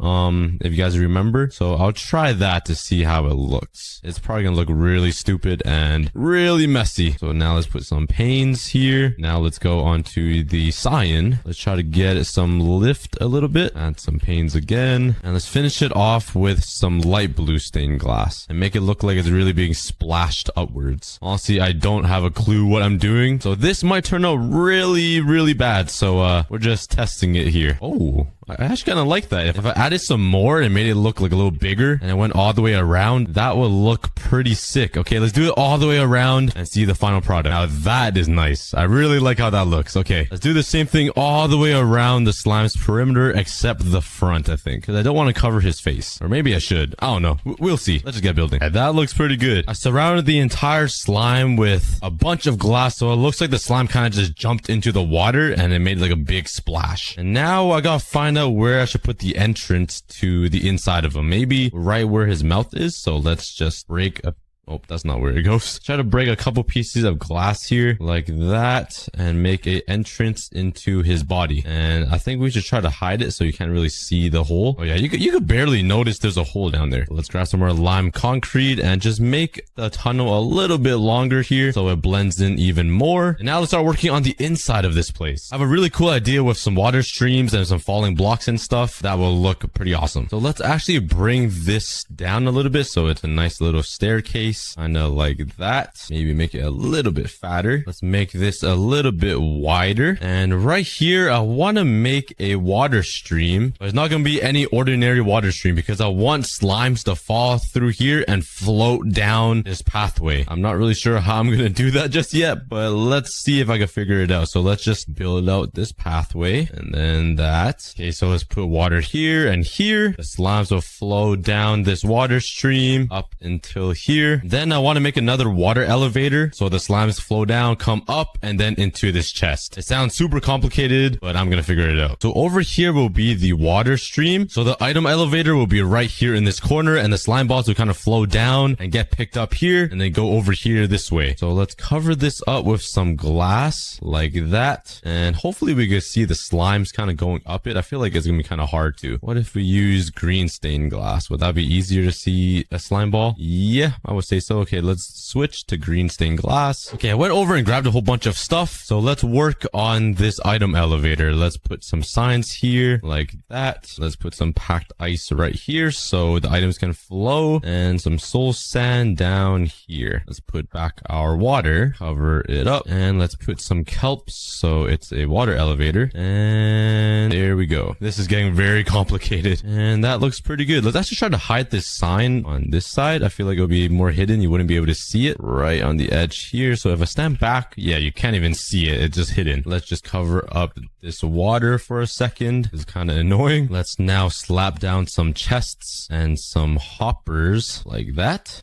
If you guys remember. So I'll try that to see how it looks. It's probably going to look really stupid and really messy. So now let's put some panes here. Now let's go on to the cyan. Let's try to get some lift a little bit. Add some panes again. And let's finish it off with some light blue stained glass and make it look like it's really being splashed upwards. Honestly, I don't have a clue what I'm doing. So this might turn out really, really bad. So we're just testing it here. Oh, I actually kind of like that. If I added some more and made it look like a little bigger and it went all the way around, that would look pretty sick. Okay, let's do it all the way around and see the final product. Now that is nice. I really like how that looks. Okay, let's do the same thing all the way around the slime's perimeter except the front, I think. Because I don't want to cover his face. Or maybe I should. I don't know. We'll see. Let's just get building. Yeah, that looks pretty good. I surrounded the entire slime with a bunch of glass, so it looks like the slime kind of just jumped into the water and it made like a big splash. And now I gotta find out where I should put the entrance to the inside of him. Maybe right where his mouth is. So let's just break a Oh, that's not where it goes. Try to break a couple pieces of glass here like that and make a entrance into his body. And I think we should try to hide it so you can't really see the hole. Oh yeah, you could barely notice there's a hole down there. Let's grab some more lime concrete and just make the tunnel a little bit longer here so it blends in even more. And now let's start working on the inside of this place. I have a really cool idea with some water streams and some falling blocks and stuff that will look pretty awesome. So let's actually bring this down a little bit so it's a nice little staircase, kind of like that. Maybe make it a little bit fatter. Let's make this a little bit wider. And right here, I want to make a water stream. But it's not going to be any ordinary water stream because I want slimes to fall through here and float down this pathway. I'm not really sure how I'm going to do that just yet, but let's see if I can figure it out. So let's just build out this pathway and then that. Okay, so let's put water here and here. The slimes will flow down this water stream up until here. Then I want to make another water elevator so the slimes flow down, come up, and then into this chest. It sounds super complicated, but I'm going to figure it out. So over here will be the water stream. So the item elevator will be right here in this corner, and the slime balls will kind of flow down and get picked up here and then go over here this way. So let's cover this up with some glass like that. And hopefully we can see the slimes kind of going up it. I feel like it's going to be kind of hard to. What if we use green stained glass? Would that be easier to see a slime ball? Yeah, I would say so. Okay, let's switch to green stained glass. Okay, I went over and grabbed a whole bunch of stuff. So let's work on this item elevator. Let's put some signs here like that. Let's put some packed ice right here so the items can flow, and some soul sand down here. Let's put back our water, cover it up, and let's put some kelp so it's a water elevator. And there we go. This is getting very complicated, and that looks pretty good. Let's actually try to hide this sign on this side. I feel like it'll be more hidden. You wouldn't be able to see it right on the edge here. So if I stand back, yeah, you can't even see it. It's just hidden. Let's just cover up this water for a second. It's kind of annoying. Let's now slap down some chests and some hoppers like that.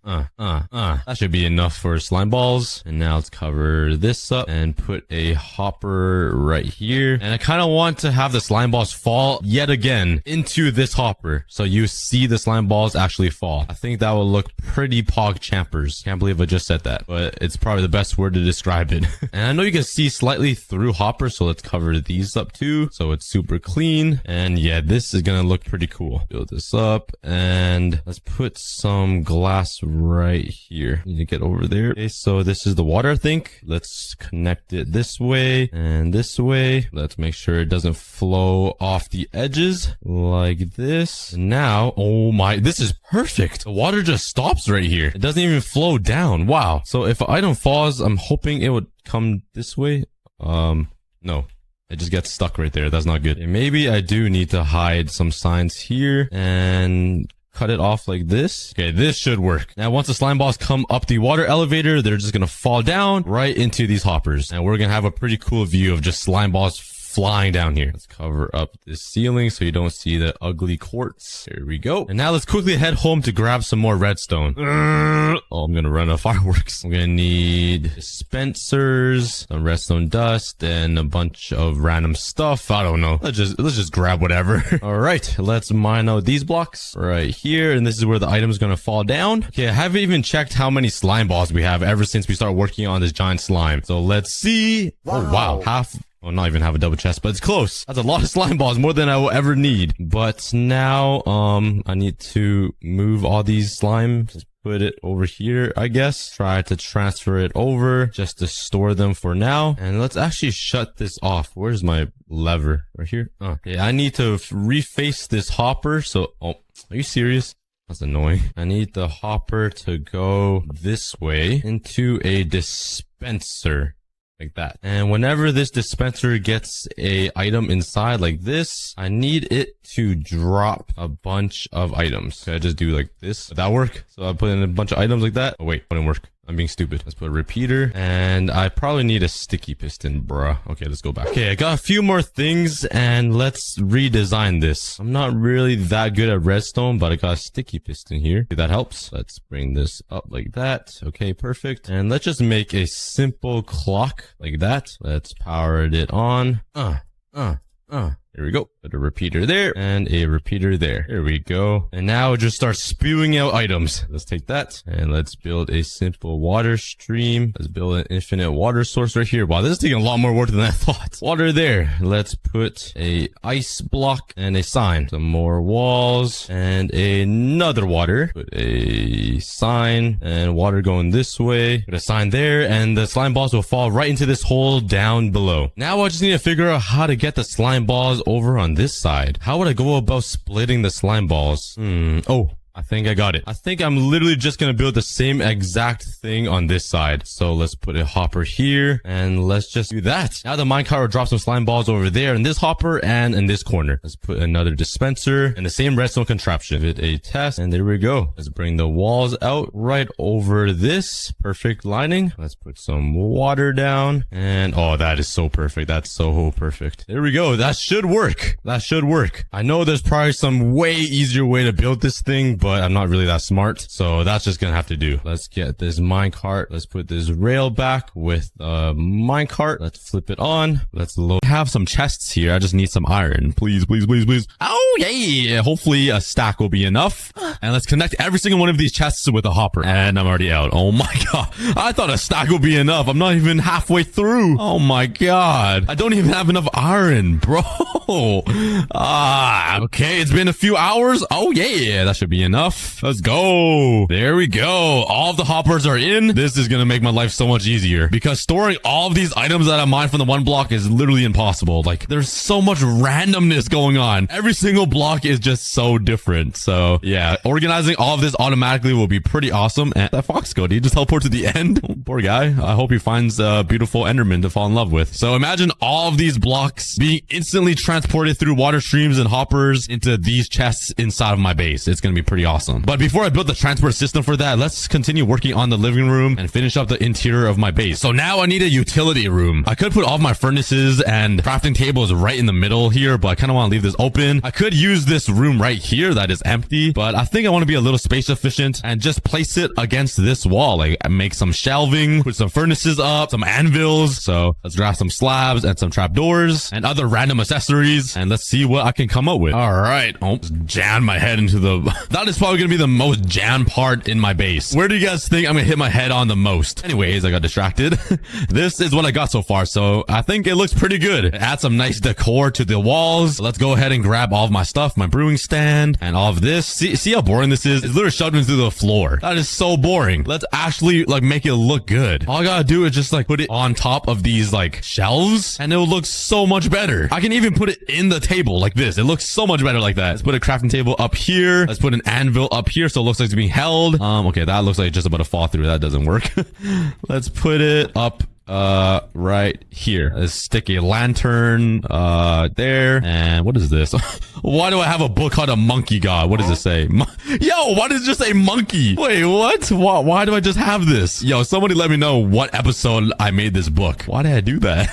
That should be enough for slime balls. And now let's cover this up and put a hopper right here. And I kind of want to have the slime balls fall yet again into this hopper, so you see the slime balls actually fall. I think that will look pretty pog champers. Can't believe I just said that, but it's probably the best word to describe it. And I know you can see slightly through hoppers, so let's cover these up too so it's super clean. And yeah, this is gonna look pretty cool. Build this up and let's put some glass right here. Need to get over there. Okay, so this is the water, I think. Let's connect it this way and this way. Let's make sure it doesn't flow off the edges like this. And now, oh my, this is perfect. The water just stops right here. It doesn't even flow down. Wow. So if an item falls, I'm hoping it would come this way. No. It just gets stuck right there. That's not good. Okay, maybe I do need to hide some signs here and cut it off like this. Okay, this should work. Now, once the slime balls come up the water elevator, they're just gonna fall down right into these hoppers. And we're gonna have a pretty cool view of just slime balls flying down here. Let's cover up this ceiling so you don't see the ugly quartz. There we go. And now let's quickly head home to grab some more redstone. Oh, I'm gonna run out of fireworks. I'm gonna need dispensers, some redstone dust, and a bunch of random stuff. I don't know. Let's just grab whatever. All right, let's mine out these blocks right here, and this is where the item is gonna fall down. Okay, I haven't even checked how many slime balls we have ever since we started working on this giant slime. So let's see. Wow. Oh wow, well, not even have a double chest, but it's close. That's a lot of slime balls, more than I will ever need. But now, I need to move all these slime. Just put it over here, I guess. Try to transfer it over just to store them for now. And let's actually shut this off. Where's my lever? Right here? Okay, I need to reface this hopper. So, oh, are you serious? That's annoying. I need the hopper to go this way into a dispenser. Like that. And whenever this dispenser gets a item inside like this, I need it to drop a bunch of items. Can I just do like this? Would that work? So I put in a bunch of items like that. Oh wait, wouldn't work. I'm being stupid. Let's put a repeater, and I probably need a sticky piston, bruh. Okay, let's go back. Okay, I got a few more things, and let's redesign this. I'm not really that good at redstone, but I got a sticky piston here. That helps. Let's bring this up like that. Okay, perfect. And let's just make a simple clock like that. Let's power it on. There we go. Put a repeater there and a repeater there. There we go. And now just start spewing out items. Let's take that and let's build a simple water stream. Let's build an infinite water source right here. Wow, this is taking a lot more work than I thought. Water there. Let's put a ice block and a sign. Some more walls and another water. Put a sign and water going this way. Put a sign there and the slime balls will fall right into this hole down below. Now I just need to figure out how to get the slime balls over on this side. How would I go about splitting the slime balls? Oh, I think I got it. I think I'm literally just gonna build the same exact thing on this side. So let's put a hopper here and let's just do that. Now the minecart will drop some slime balls over there in this hopper and in this corner. Let's put another dispenser and the same redstone contraption. Give it a test and there we go. Let's bring the walls out right over this. Perfect lining. Let's put some water down and oh, that is so perfect. That's so perfect. There we go. That should work. That should work. I know there's probably some way easier way to build this thing, but I'm not really that smart. So that's just gonna have to do. Let's get this minecart. Let's put this rail back with the minecart. Let's flip it on. Let's load. I have some chests here. I just need some iron. Please, please, please, please. Oh, yeah. Hopefully a stack will be enough. And let's connect every single one of these chests with a hopper. And I'm already out. Oh my God. I thought a stack would be enough. I'm not even halfway through. Oh my God. I don't even have enough iron, bro. Okay. It's been a few hours. Oh yeah. That should be enough. Let's go. There we go. All of the hoppers are in. This is gonna make my life so much easier because storing all of these items that I mined from the one block is literally impossible. Like there's so much randomness going on. Every single block is just so different. So yeah, organizing all of this automatically will be pretty awesome. And that fox goat, he just teleport to the end. Oh, poor guy. I hope he finds a beautiful enderman to fall in love with. So imagine all of these blocks being instantly transported through water streams and hoppers into these chests inside of my base. It's gonna be pretty awesome. But before I build the transport system for that, let's continue working on the living room and finish up the interior of my base. So now I need a utility room. I could put all of my furnaces and crafting tables right in the middle here, but I kind of want to leave this open. I could use this room right here that is empty, but I think I want to be a little space efficient and just place it against this wall. Like make some shelving, put some furnaces up, some anvils. So let's grab some slabs and some trapdoors and other random accessories and let's see what I can come up with. All right. Oh, just jam my head into the... That is probably gonna be the most jammed part in my base. Where do you guys think I'm gonna hit my head on the most? Anyways, I got distracted. This is what I got so far, so I think it looks pretty good. Add some nice decor to the walls. Let's go ahead and grab all of my stuff, my brewing stand and all of this. See how boring this is? It's literally shoved into the floor. That is so boring. Let's actually like make it look good. All I gotta do is just like put it on top of these like shelves and it will look so much better. I can even put it in the table like this. It looks so much better like that. Let's put a crafting table up here. Let's put an anvil up here so it looks like it's being held. Okay, that looks like it's just about to fall through. That doesn't work. Let's put it up right here. Let's stick a lantern there. And what is this? Why do I have a book called aCookieGod? What does it say? Yo, why does it just say monkey? Wait, what? Why do I just have this? Yo, somebody let me know what episode I made this book. Why did I do that?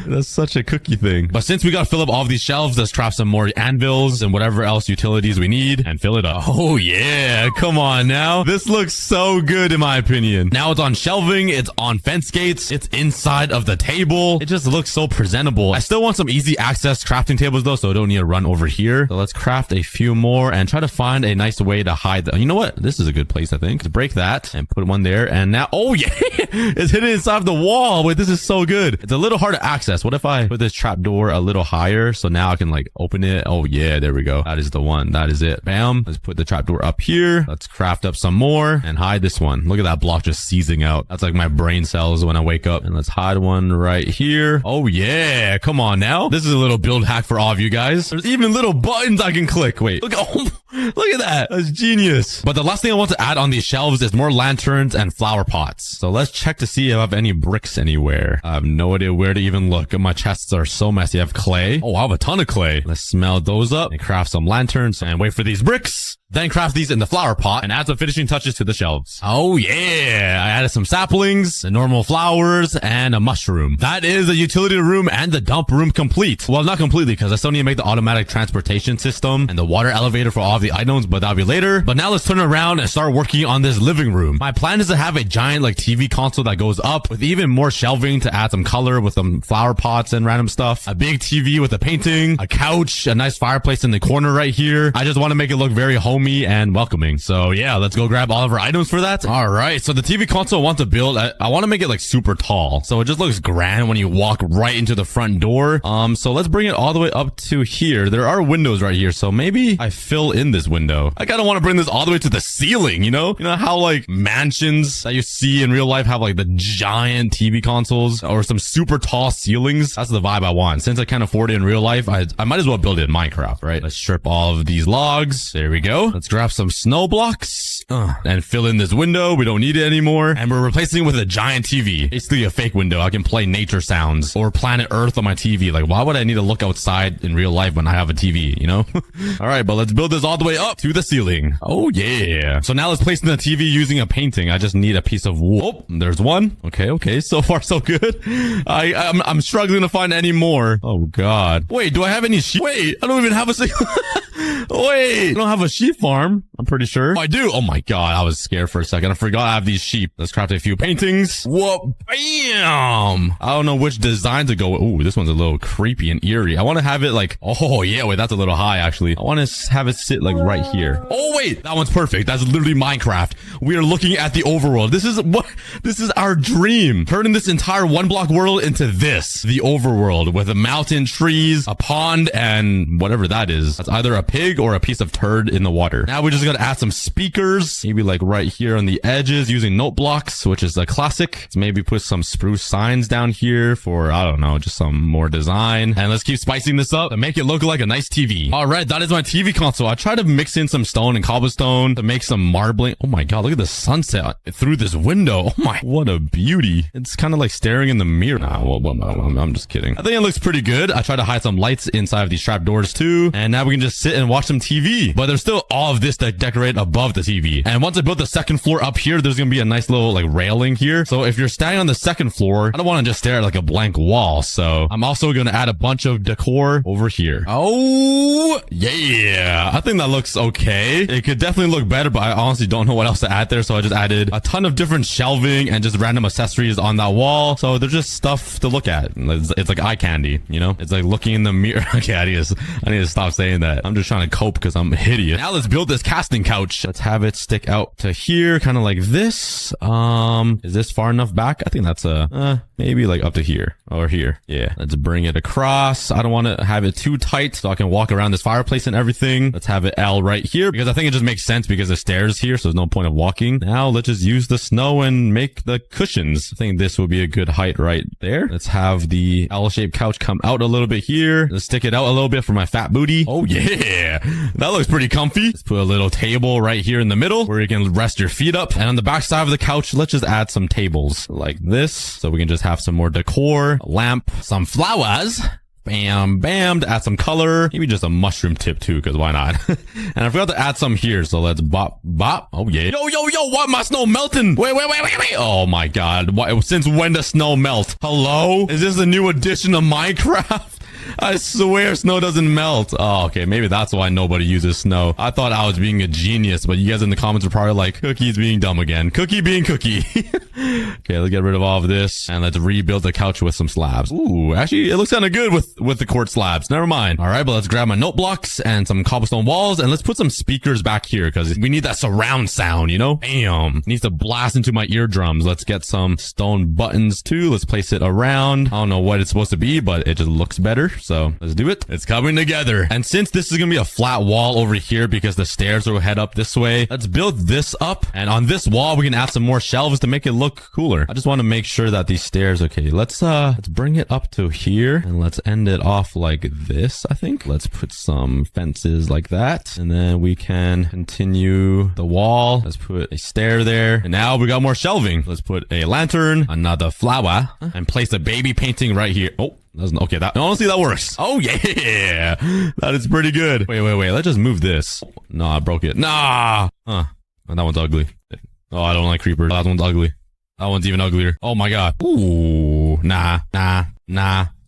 That's such a cookie thing. But since we gotta fill up all of these shelves, let's craft some more anvils and whatever else utilities we need and fill it up. Oh yeah, come on now. This looks so good in my opinion. Now it's on shelving, it's on fence gates, it's inside of the table. It just looks so presentable. I still want some easy access crafting tables though, so I don't need to run over here. So let's craft a few more and try to find a nice way to hide them. You know what? This is a good place, I think. Let's break that and put one there. And now, oh yeah, it's hidden inside of the wall. Wait, this is so good. It's a little hard to access. What if I put this trapdoor a little higher so now I can like open it? Oh yeah, there we go. That is the one. That is it. Bam. Let's put the trapdoor up here. Let's craft up some more and hide this one. Look at that block just seizing out. That's like my brain cells when I wake up. And let's hide one right here. Oh yeah, come on now. This is a little build hack for all of you guys. There's even little buttons I can click. Wait, look, oh, look at that. That's genius. But the last thing I want to add on these shelves is more lanterns and flower pots. So let's check to see if I have any bricks anywhere. I have no idea where to even look. My chests are so messy. I have clay. Oh, I have a ton of clay. Let's smelt those up and craft some lanterns and wait for these bricks. Then craft these in the flower pot and add some finishing touches to the shelves. Oh yeah, I added some saplings, a normal flower flowers, and a mushroom. That is the utility room and the dump room complete. Well, not completely, because I still need to make the automatic transportation system and the water elevator for all the items, but that'll be later. But now let's turn around and start working on this living room. My plan is to have a giant like TV console that goes up with even more shelving to add some color with some flower pots and random stuff. A big TV with a painting, a couch, a nice fireplace in the corner right here. I just want to make it look very homey and welcoming. So yeah, let's go grab all of our items for that. All right, so the TV console I want to build, I want to make it like super tall, so it just looks grand when you walk right into the front door. So let's bring it all the way up to here. There are windows right here, so maybe I fill in this window. I kind of want to bring this all the way to the ceiling, you know how like mansions that you see in real life have like the giant TV consoles or some super tall ceilings. That's the vibe I want. Since I can't afford it in real life, I might as well build it in Minecraft, right? Let's strip all of these logs. There we go. Let's grab some snow blocks and fill in this window. We don't need it anymore. And we're replacing it with a giant TV. Basically a fake window. I can play nature sounds or planet Earth on my TV. Like, why would I need to look outside in real life when I have a TV, you know? All right, but let's build this all the way up to the ceiling. Oh yeah. So now let's place in the TV using a painting. I just need a piece of wool. Oh, there's one. Okay. So far so good. I'm struggling to find any more. Oh god. Wait, do I have any sheep? Wait, I don't even have a single Wait, I don't have a sheep farm. I'm pretty sure. Oh, I do. Oh my god, I was scared for a second. I forgot I have these sheep. Let's craft a few paintings. Whoa, bam! I don't know which design to go with. Ooh, this one's a little creepy and eerie. I want to have it like, oh yeah, wait, that's a little high actually. I want to have it sit like right here. Oh wait, that one's perfect. That's literally Minecraft. We are looking at the overworld. This is our dream. Turning this entire one block world into this, the overworld, with a mountain, trees, a pond, and whatever that is. That's either a pig or a piece of turd in the water. Now we just gotta add some speakers, maybe like right here on the edges using note blocks, which is a classic. Let's maybe put some spruce signs down here for, I don't know, just some more design. And let's keep spicing this up to make it look like a nice TV. All right, that is my TV console. I tried to mix in some stone and cobblestone to make some marbling. Oh my god, look at the sunset through this window. Oh my, what a beauty. It's kind of like staring in the mirror. Nah, I'm just kidding. I think it looks pretty good. I tried to hide some lights inside of these trap doors too. And now we can just sit and watch some TV. But there's still all of this to decorate above the TV. And once I build the second floor up here, there's gonna be a nice little like railing here. So if you're standing on the second floor, I don't want to just stare at like a blank wall. So I'm also gonna add a bunch of decor over here. Oh yeah, I think that looks okay. It could definitely look better, but I honestly don't know what else to add there. So I just added a ton of different shelving and just random accessories on that wall. So they're just stuff to look at. It's like eye candy, you know? It's like looking in the mirror. Okay, I need to stop saying that. I'm just trying to cope because I'm hideous. Now let's build this casting couch. Let's have it stick out to here, kind of like this. Is this far enough back? I think that's maybe like up to here or here. Yeah, let's bring it across. I don't want to have it too tight so I can walk around this fireplace and everything. Let's have it L right here because I think it just makes sense because the stairs here, so there's no point of walking. Now let's just use the snow and make the cushions. I think this will be a good height right there. Let's have the L-shaped couch come out a little bit here. Let's stick it out a little bit for my fat booty. Oh yeah, that looks pretty comfy. Let's put a little table right here in the middle where you can rest your feet up. And on the back side of the couch, let's just add some tables like this so we can just have some more decor, a lamp, some flowers. Bam, bam, to add some color. Maybe just a mushroom tip too, because why not? And I forgot to add some here, so let's bop. Oh yeah. Yo, why my snow melting? Wait. Oh my god. Why, since when does snow melt? Hello? Is this a new edition of Minecraft? I swear snow doesn't melt. Oh, okay. Maybe that's why nobody uses snow. I thought I was being a genius, but you guys in the comments are probably like, Cookie's being dumb again. Cookie being Cookie. Okay, let's get rid of all of this and let's rebuild the couch with some slabs. Ooh, actually, it looks kind of good with the quartz slabs. Never mind. All right, but let's grab my note blocks and some cobblestone walls and let's put some speakers back here because we need that surround sound, you know? Bam. It needs to blast into my eardrums. Let's get some stone buttons too. Let's place it around. I don't know what it's supposed to be, but it just looks better. So let's do it. It's coming together. And since this is going to be a flat wall over here because the stairs will head up this way, let's build this up. And on this wall, we can add some more shelves to make it look cooler. I just want to make sure that these stairs, okay, let's bring it up to here and let's end it off like this, I think. Let's put some fences like that. And then we can continue the wall. Let's put a stair there. And now we got more shelving. Let's put a lantern, another flower, and place a baby painting right here. Oh. Okay, honestly, that works. Oh, yeah. That is pretty good. Wait. Let's just move this. No, I broke it. Nah. That one's ugly. Oh, I don't like creepers. That one's ugly. That one's even uglier. Oh my god. Ooh. Nah.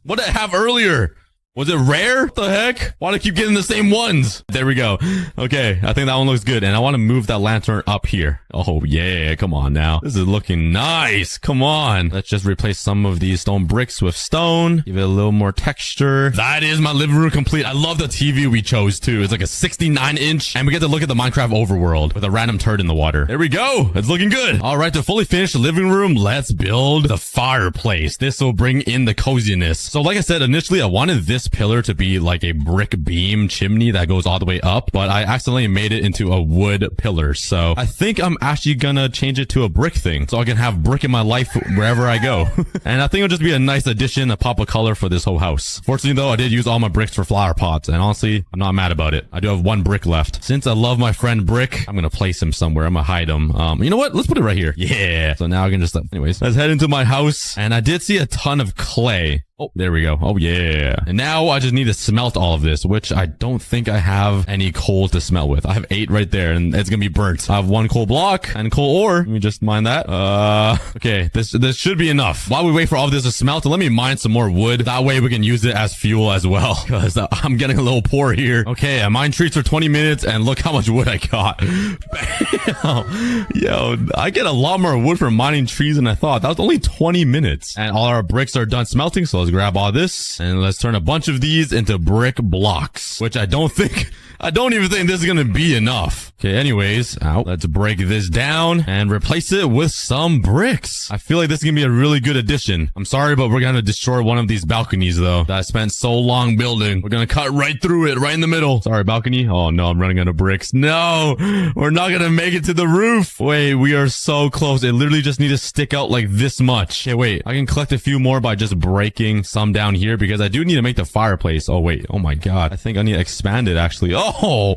What did I have earlier? Was it rare? What the heck? Why do I keep getting the same ones? There we go. Okay, I think that one looks good. And I want to move that lantern up here. Oh, yeah. Come on now. This is looking nice. Come on. Let's just replace some of these stone bricks with stone. Give it a little more texture. That is my living room complete. I love the TV we chose, too. It's like a 69-inch. And we get to look at the Minecraft overworld with a random turd in the water. There we go. It's looking good. All right, to fully finish the living room, let's build the fireplace. This will bring in the coziness. So like I said, initially, I wanted this pillar to be like a brick beam chimney that goes all the way up, but I accidentally made it into a wood pillar. So I think I'm actually gonna change it to a brick thing so I can have brick in my life wherever I go. And I think it'll just be a nice addition, a pop of color for this whole house. Fortunately though, I did use all my bricks for flower pots, and honestly, I'm not mad about it. I do have one brick left. Since I love my friend Brick, I'm gonna place him somewhere. I'm gonna hide him. You know what? Let's put it right here. Yeah. So now I can just, anyways, let's head into my house. And I did see a ton of clay. Oh, there we go. Oh, yeah. And now I just need to smelt all of this, which I don't think I have any coal to smelt with. I have 8 right there, and it's gonna be burnt. I have 1 coal block and coal ore. Let me just mine that. Okay. This should be enough. While we wait for all of this to smelt, let me mine some more wood. That way we can use it as fuel as well, because I'm getting a little poor here. Okay, I mined trees for 20 minutes, and look how much wood I got. Bam. Yo, I get a lot more wood from mining trees than I thought. That was only 20 minutes. And all our bricks are done smelting, so let's grab all this and let's turn a bunch of these into brick blocks, which I don't even think this is gonna be enough. Okay, anyways, let's break this down and replace it with some bricks. I feel like this is gonna be a really good addition. I'm sorry, but we're gonna destroy one of these balconies though that I spent so long building. We're gonna cut right through it, right in the middle. Sorry, balcony. Oh no, I'm running out of bricks. No, we're not gonna make it to the roof. Wait, we are so close. It literally just needs to stick out like this much. Okay, wait, I can collect a few more by just breaking some down here because I do need to make the fireplace. Oh wait, oh my god, I think I need to expand it actually. Oh,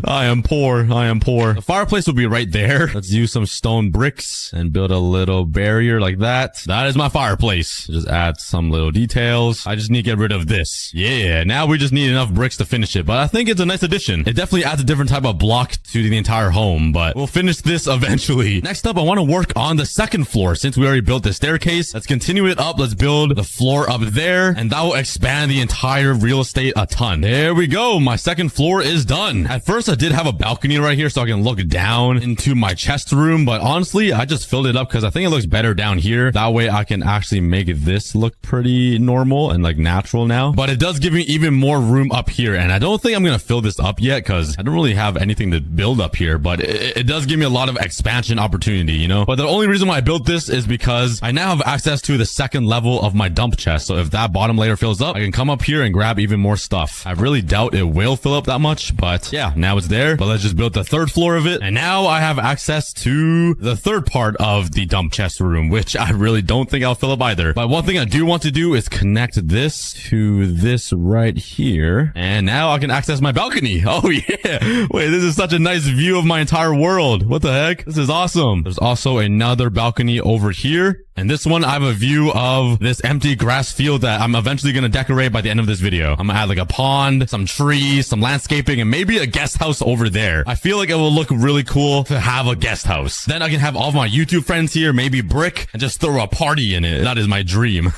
I am poor. The fireplace will be right there. Let's use some stone bricks and build a little barrier like that. That is my fireplace. Just add some little details. I just need to get rid of this. Yeah, now we just need enough bricks to finish it, but I think it's a nice addition. It definitely adds a different type of block to the entire home, but we'll finish this eventually. Next up, I want to work on the second floor. Since we already built the staircase, let's continue it up. Let's build the floor up there, and that will expand the entire real estate a ton. There we go. My second floor is done. At first, I did have a balcony right here so I can look down into my chest room, but honestly, I just filled it up because I think it looks better down here. That way, I can actually make this look pretty normal and like natural now, but it does give me even more room up here, and I don't think I'm going to fill this up yet because I don't really have anything to build up here, but it does give me a lot of expansion opportunity, you know? But the only reason why I built this is because I now have access to the second level of my dump chest, so if that bottom layer fills up, I can come up here and grab even more stuff. I really doubt it will fill up that much, but yeah, now it's there. But let's just build the third floor of it, and now I have access to the third part of the dump chest room, which I really don't think I'll fill up either. But one thing I do want to do is connect this to this right here, and now I can access my balcony. Oh yeah, wait, this is such a nice view of my entire world. What the heck? This is awesome. There's also another balcony over here, and this one I have a view of this empty grass field that I'm eventually going to decorate by the end of this video. I'm gonna add like a pond, some trees, some landscaping, and maybe a guest house over there. I feel like it will look really cool to have a guest house. Then I can have all of my YouTube friends here, maybe Brick, and just throw a party in it. That is my dream.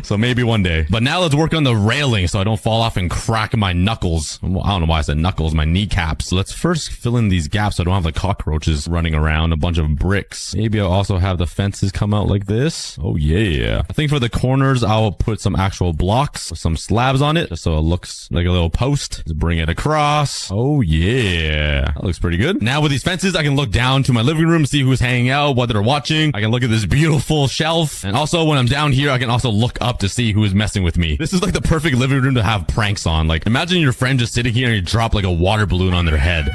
So maybe one day. But now let's work on the railing so I don't fall off and crack my knuckles. Well, I don't know why I said knuckles, my kneecaps. So let's first fill in these gaps so I don't have the cockroaches running around. A bunch of bricks. Maybe I'll also have the fences come out like this. Oh yeah. I think for the corners, I'll put some actual blocks with some slabs on it just so it looks like a little post. Let's bring it across. Oh yeah. That looks pretty good. Now with these fences, I can look down to my living room, see who's hanging out, what they're watching. I can look at this beautiful shelf. And also when I'm down here, I can also look up to see who is messing with me. This is like the perfect living room to have pranks on. Like imagine your friend just sitting here and you drop like a water balloon on their head.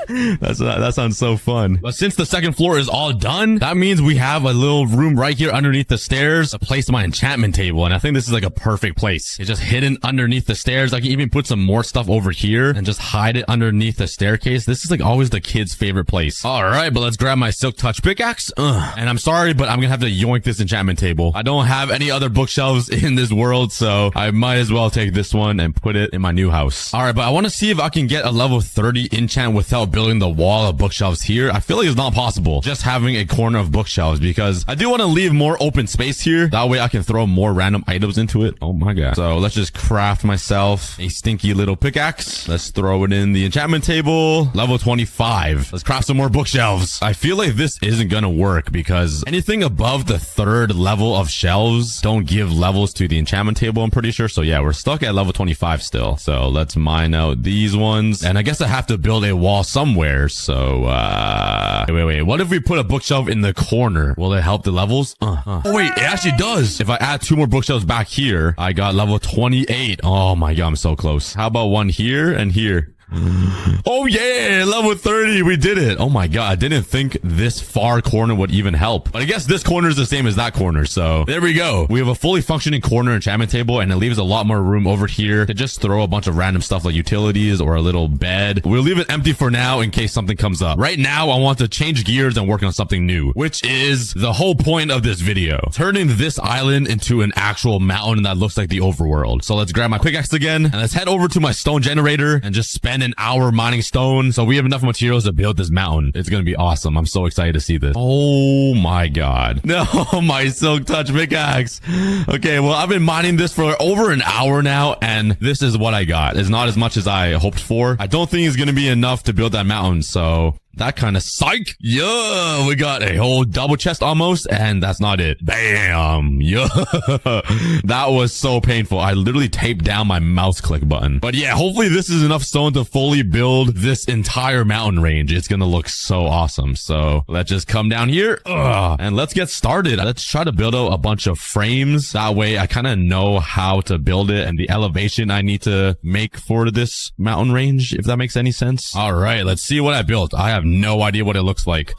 That sounds so fun. But since the second floor is all done, that means we have a little room right here underneath the stairs to place my enchantment table. And I think this is like a perfect place. It's just hidden underneath the stairs. I can even put some more stuff over here and just hide it underneath the staircase. This is like always the kids' favorite place. All right, but let's grab my silk touch pickaxe. And I'm sorry, but I'm gonna have to yoink this enchantment table. I don't have any other bookshelves in this world, so I might as well take this one and put it in my new house. All right, but I want to see if I can get a level 30 enchant without building the wall of bookshelves here. I feel like it's not possible just having a corner of bookshelves because I do want to leave more open space here. That way I can throw more random items into it. Oh my god. So let's just craft myself a stinky little pickaxe. Let's throw it in the enchantment table. Level 25. Let's craft some more bookshelves. I feel like this isn't gonna work because anything above the 3rd level of shelves don't give levels to the enchantment table, I'm pretty sure. So yeah, we're stuck at level 25 still. So let's mine out these ones. And I guess I have to build a wall somewhere. So, wait. What if we put a bookshelf in the corner? Will it help the levels? Oh wait, it actually does. If I add 2 more bookshelves back here, I got level 28. Oh my god, I'm so close. How about one here and here? Oh yeah, level 30, we did it. Oh my god, I didn't think this far corner would even help, but I guess this corner is the same as that corner, so there we go. We have a fully functioning corner enchantment table, and it leaves a lot more room over here to just throw a bunch of random stuff like utilities or a little bed. We'll leave it empty for now in case something comes up. Right now I want to change gears and work on something new, which is the whole point of this video, turning this island into an actual mountain that looks like the overworld. So let's grab my pickaxe again and let's head over to my stone generator and just spend an hour mining stone so we have enough materials to build this mountain. It's gonna be awesome. I'm so excited to see this. Oh my god. No, my silk touch pickaxe. Okay, well, I've been mining this for over an hour now, and this is what I got. It's not as much as I hoped for. I don't think it's gonna be enough to build that mountain, so that kind of psych. Yeah, we got a whole double chest almost, and that's not it. Bam. Yeah. That was so painful. I literally taped down my mouse click button. But yeah, hopefully this is enough stone to fully build this entire mountain range. It's gonna look so awesome. So let's just come down here and let's get started. Let's try to build out a bunch of frames. That way I kind of know how to build it and the elevation I need to make for this mountain range, if that makes any sense. All right, let's see what I built. I have no idea what it looks like.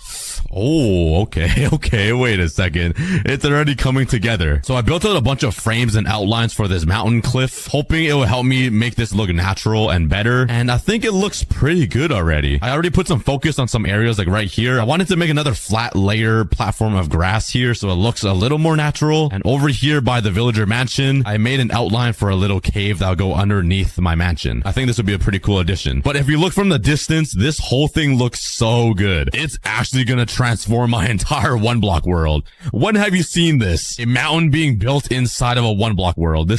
Oh, okay, wait a second. It's already coming together. So I built out a bunch of frames and outlines for this mountain cliff, hoping it will help me make this look natural and better. And I think it looks pretty good already. I already put some focus on some areas like right here. I wanted to make another flat layer platform of grass here so it looks a little more natural. And over here by the villager mansion, I made an outline for a little cave that'll go underneath my mansion. I think this would be a pretty cool addition. But if you look from the distance, this whole thing looks so good. It's actually gonna transform my entire 1-block world. When have you seen this? A mountain being built inside of a 1-block world.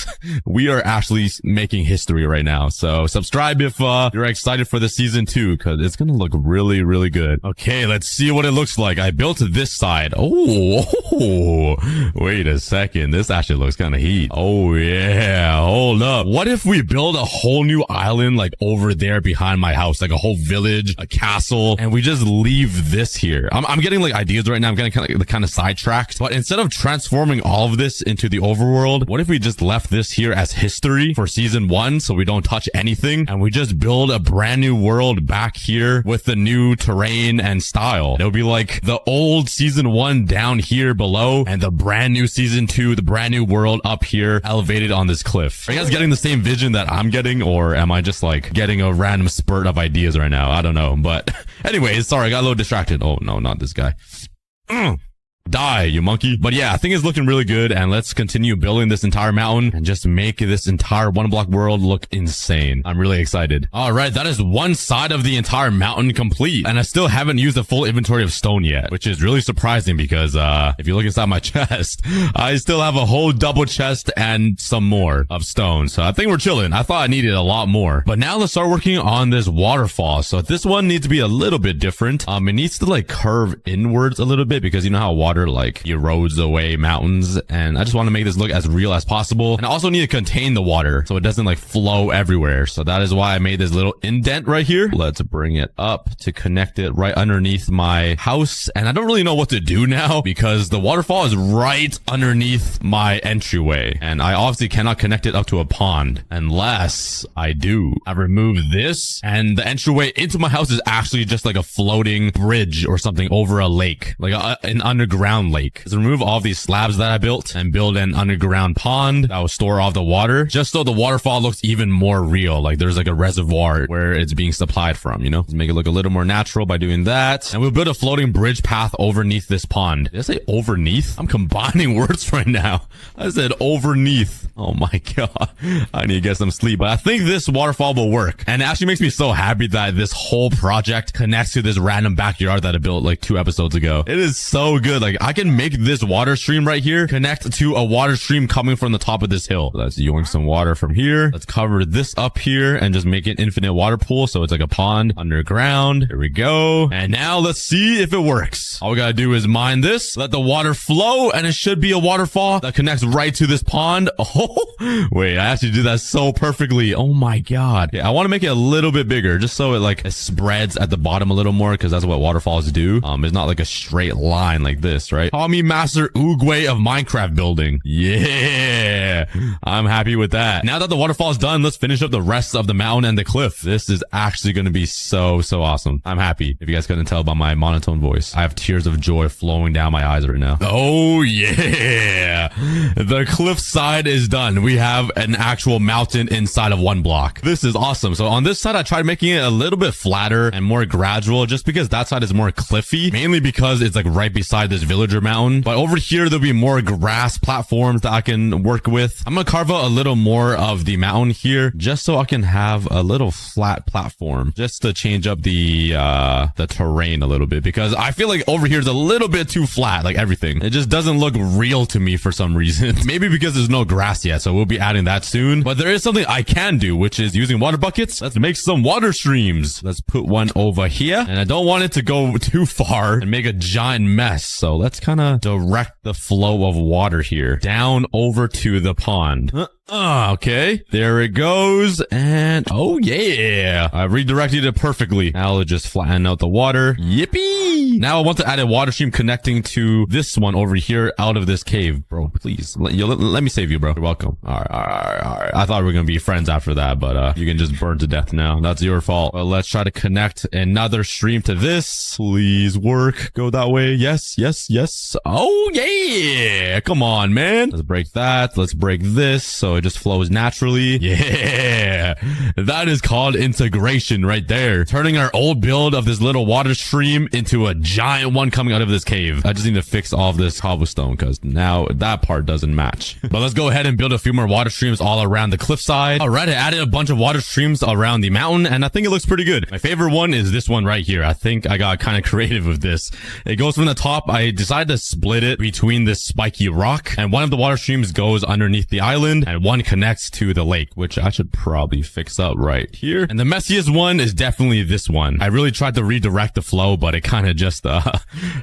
We are actually making history right now. So subscribe if you're excited for the season 2, because it's gonna look really, really good. Okay, let's see what it looks like. I built this side. Oh, wait a second. This actually looks kind of heat. Oh yeah, hold up. What if we build a whole new island like over there behind my house, like a whole village, a castle, and we just leave this here? I'm getting like ideas right now. I'm getting kind of sidetracked, but instead of transforming all of this into the overworld, what if we just left this here as history for season 1 so we don't touch anything, and we just build a brand new world back here with the new terrain and style? It would be like the old season 1 down here below and the brand new season 2, the brand new world up here elevated on this cliff. Are you guys getting the same vision that I'm getting, or am I just like getting a random spurt of ideas right now? I don't know, but anyways, sorry, I got a little distracted. Oh no, not this guy. Die, you monkey. But yeah, I think it's looking really good, and let's continue building this entire mountain and just make this entire 1-block world look insane. I'm really excited. All right, that is one side of the entire mountain complete, and I still haven't used a full inventory of stone yet, which is really surprising because if you look inside my chest, I still have a whole double chest and some more of stone. So I think we're chilling. I thought I needed a lot more, but now let's start working on this waterfall. So this one needs to be a little bit different. It needs to like curve inwards a little bit because you know how water like erodes away mountains, and I just want to make this look as real as possible. And I also need to contain the water so it doesn't like flow everywhere. So that is why I made this little indent right here. Let's bring it up to connect it right underneath my house. And I don't really know what to do now because the waterfall is right underneath my entryway, and I obviously cannot connect it up to a pond unless I do. I remove this, and the entryway into my house is actually just like a floating bridge or something over a lake, like an underground underground lake. Let's remove all these slabs that I built and build an underground pond that will store all the water, just so the waterfall looks even more real. Like there's like a reservoir where it's being supplied from, you know? Let's make it look a little more natural by doing that. And we'll build a floating bridge path overneath this pond. Did I say overneath? I'm combining words right now. I said overneath. Oh my god. I need to get some sleep. But I think this waterfall will work. And it actually makes me so happy that this whole project connects to this random backyard that I built like 2 episodes ago. It is so good. Like I can make this water stream right here connect to a water stream coming from the top of this hill. Let's yoink some water from here. Let's cover this up here and just make it infinite water pool. So it's like a pond underground. Here we go. And now let's see if it works. All we gotta do is mine this, let the water flow, and it should be a waterfall that connects right to this pond. Oh, wait, I actually did that so perfectly. Oh my god. Yeah, I want to make it a little bit bigger just so it spreads at the bottom a little more, because that's what waterfalls do. It's not like a straight line like this, right? Call me Master Oogway of Minecraft building. Yeah, I'm happy with that. Now that the waterfall is done, let's finish up the rest of the mountain and the cliff. This is actually going to be so awesome. I'm happy. If you guys couldn't tell by my monotone voice, I have tears of joy flowing down my eyes right now. Oh yeah, the cliff side is done. We have an actual mountain inside of one block. This is awesome. So on this side, I tried making it a little bit flatter and more gradual, just because that side is more cliffy, mainly because it's like right beside this villager mountain. But over here, there'll be more grass platforms that I can work with. I'm gonna carve out a little more of the mountain here, just so I can have a little flat platform, just to change up the terrain a little bit, because I feel like over here is a little bit too flat, like everything. It just doesn't look real to me for some reason. Maybe because there's no grass yet, so we'll be adding that soon. But there is something I can do, which is using water buckets. Let's make some water streams. Let's put one over here, and I don't want it to go too far and make a giant mess. So let's kind of direct the flow of water here down over to the pond. Okay, there it goes. And oh yeah, I redirected it perfectly. Now let's just flatten out the water. Yippee! Now I want to add a water stream connecting to this one over here out of this cave. Bro, please let me save you, bro. You're welcome. All right. I thought we were gonna be friends after that, but you can just burn to death now. That's your fault. Well, let's try to connect another stream to this. Please work. Go that way. Yes. Oh yeah, come on, man. Let's break that. Let's break this so it just flows naturally. Yeah, that is called integration right there. Turning our old build of this little water stream into a giant one coming out of this cave. I just need to fix all of this cobblestone, because now that part doesn't match. But let's go ahead and build a few more water streams all around the cliffside. All right, I added a bunch of water streams around the mountain, and I think it looks pretty good. My favorite one is this one right here. I think I got kind of creative with this. It goes from the top. I decided to split it between this spiky rock, and one of the water streams goes underneath the island, and one connects to the lake, which I should probably fix up right here. And the messiest one is definitely this one. I really tried to redirect the flow, but it kind of just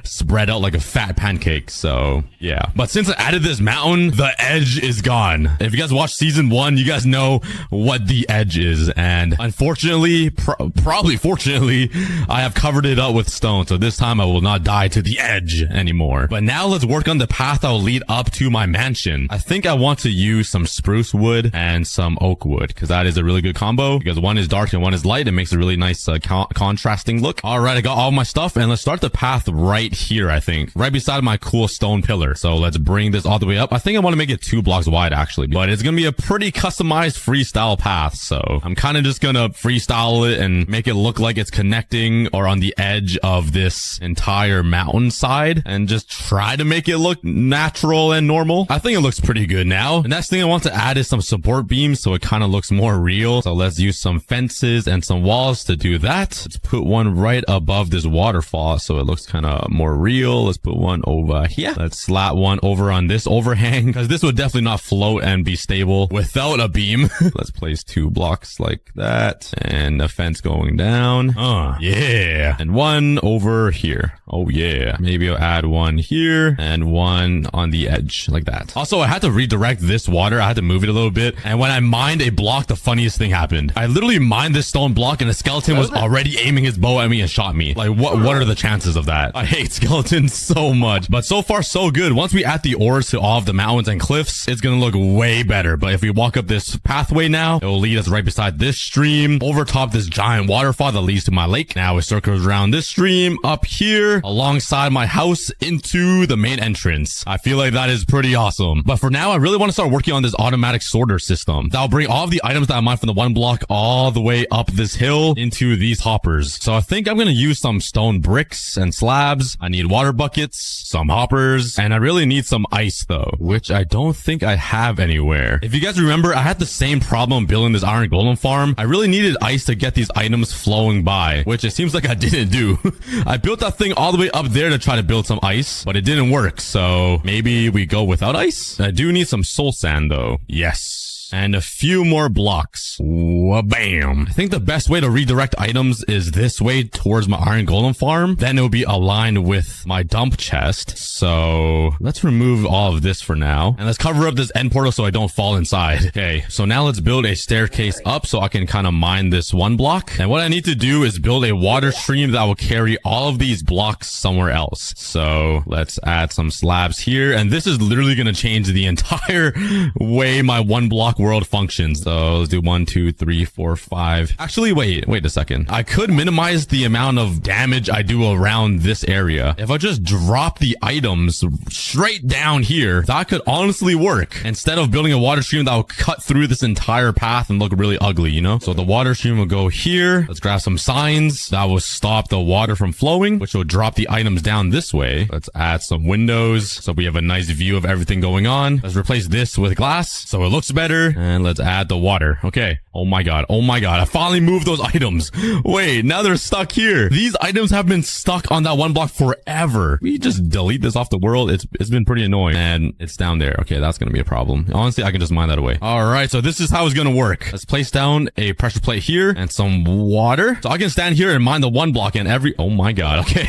spread out like a fat pancake. So yeah, but since I added this mountain, the edge is gone. If you guys watched season 1, you guys know what the edge is, and unfortunately, probably fortunately, I have covered it up with stone, so this time I will not die to the edge anymore. But now let's work on the path that will lead up to my mansion. I think I want to use some spruce wood and some oak wood, because that is a really good combo, because one is dark and one is light. It makes a really nice contrasting look. All right, I got all my stuff, and let's start the path right here, I think, right beside my cool stone pillar. So let's bring this all the way up. I think I want to make it 2 blocks wide, actually, but it's gonna be a pretty customized freestyle path, so I'm kind of just gonna freestyle it and make it look like it's connecting or on the edge of this entire mountainside, and just try to make it look natural and normal. I think it looks pretty good now. The next thing I want to add is some support beams, so it kind of looks more real. So let's use some fences and some walls to do that. Let's put one right above this waterfall so it looks kind of more real. Let's put one over here. Let's slap one over on this overhang, because this would definitely not float and be stable without a beam. Let's place 2 blocks like that, and a fence going down. Yeah, and one over here. Oh yeah, maybe I'll add one here and one on the edge like that. Also, I had to redirect this water. I had to move it a little bit, and when I mined a block, the funny funniest thing happened. I literally mined this stone block and a skeleton was already aiming his bow at me and shot me. Like, what are the chances of that? I hate skeletons so much, but so far so good. Once we add the ores to all of the mountains and cliffs, it's gonna look way better. But if we walk up this pathway now, it will lead us right beside this stream, over top this giant waterfall that leads to my lake. Now it circles around this stream, up here, alongside my house, into the main entrance. I feel like that is pretty awesome. But for now, I really want to start working on this automatic sorter system. That'll bring all of the items that I mine from the one block all the way up this hill into these hoppers. So I think I'm gonna use some stone bricks and slabs. I need water buckets, some hoppers, and I really need some ice though, which I don't think I have anywhere. If you guys remember, I had the same problem building this iron golem farm. I really needed ice to get these items flowing by, which it seems like I didn't do. I built that thing all the way up there to try to build some ice, but it didn't work. So maybe we go without ice. I do need some soul sand though. Yes. And a few more blocks. Bam. I think the best way to redirect items is this way towards my iron golem farm. Then it will be aligned with my dump chest. So let's remove all of this for now. And let's cover up this end portal so I don't fall inside. Okay, so now let's build a staircase up so I can kind of mine this one block. And what I need to do is build a water stream that will carry all of these blocks somewhere else. So let's add some slabs here. And this is literally going to change the entire way my one block world functions. So let's do 1, 2, 3, 4, 5. Actually, wait a second. I could minimize the amount of damage I do around this area. If I just drop the items straight down here, that could honestly work. Instead of building a water stream that will cut through this entire path and look really ugly, you know? So the water stream will go here. Let's grab some signs that will stop the water from flowing, which will drop the items down this way. Let's add some windows so we have a nice view of everything going on. Let's replace this with glass so it looks better. And let's add the water. Okay. Oh my god. Oh my god. I finally moved those items. Wait, now they're stuck here. These items have been stuck on that one block forever. We just delete this off the world. It's been pretty annoying. And it's down there. Okay, that's gonna be a problem. Honestly, I can just mine that away. Alright, so this is how it's gonna work. Let's place down a pressure plate here and some water. So I can stand here and mine the one block and oh my god. Okay.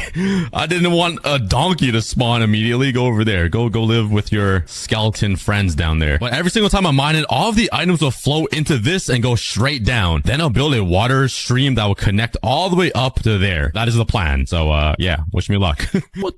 I didn't want a donkey to spawn immediately. Go over there. Go live with your skeleton friends down there. But every single time I mine it, all of the items will flow into this and go straight down. Then I'll build a water stream that will connect all the way up to there. That is the plan. So, yeah, wish me luck.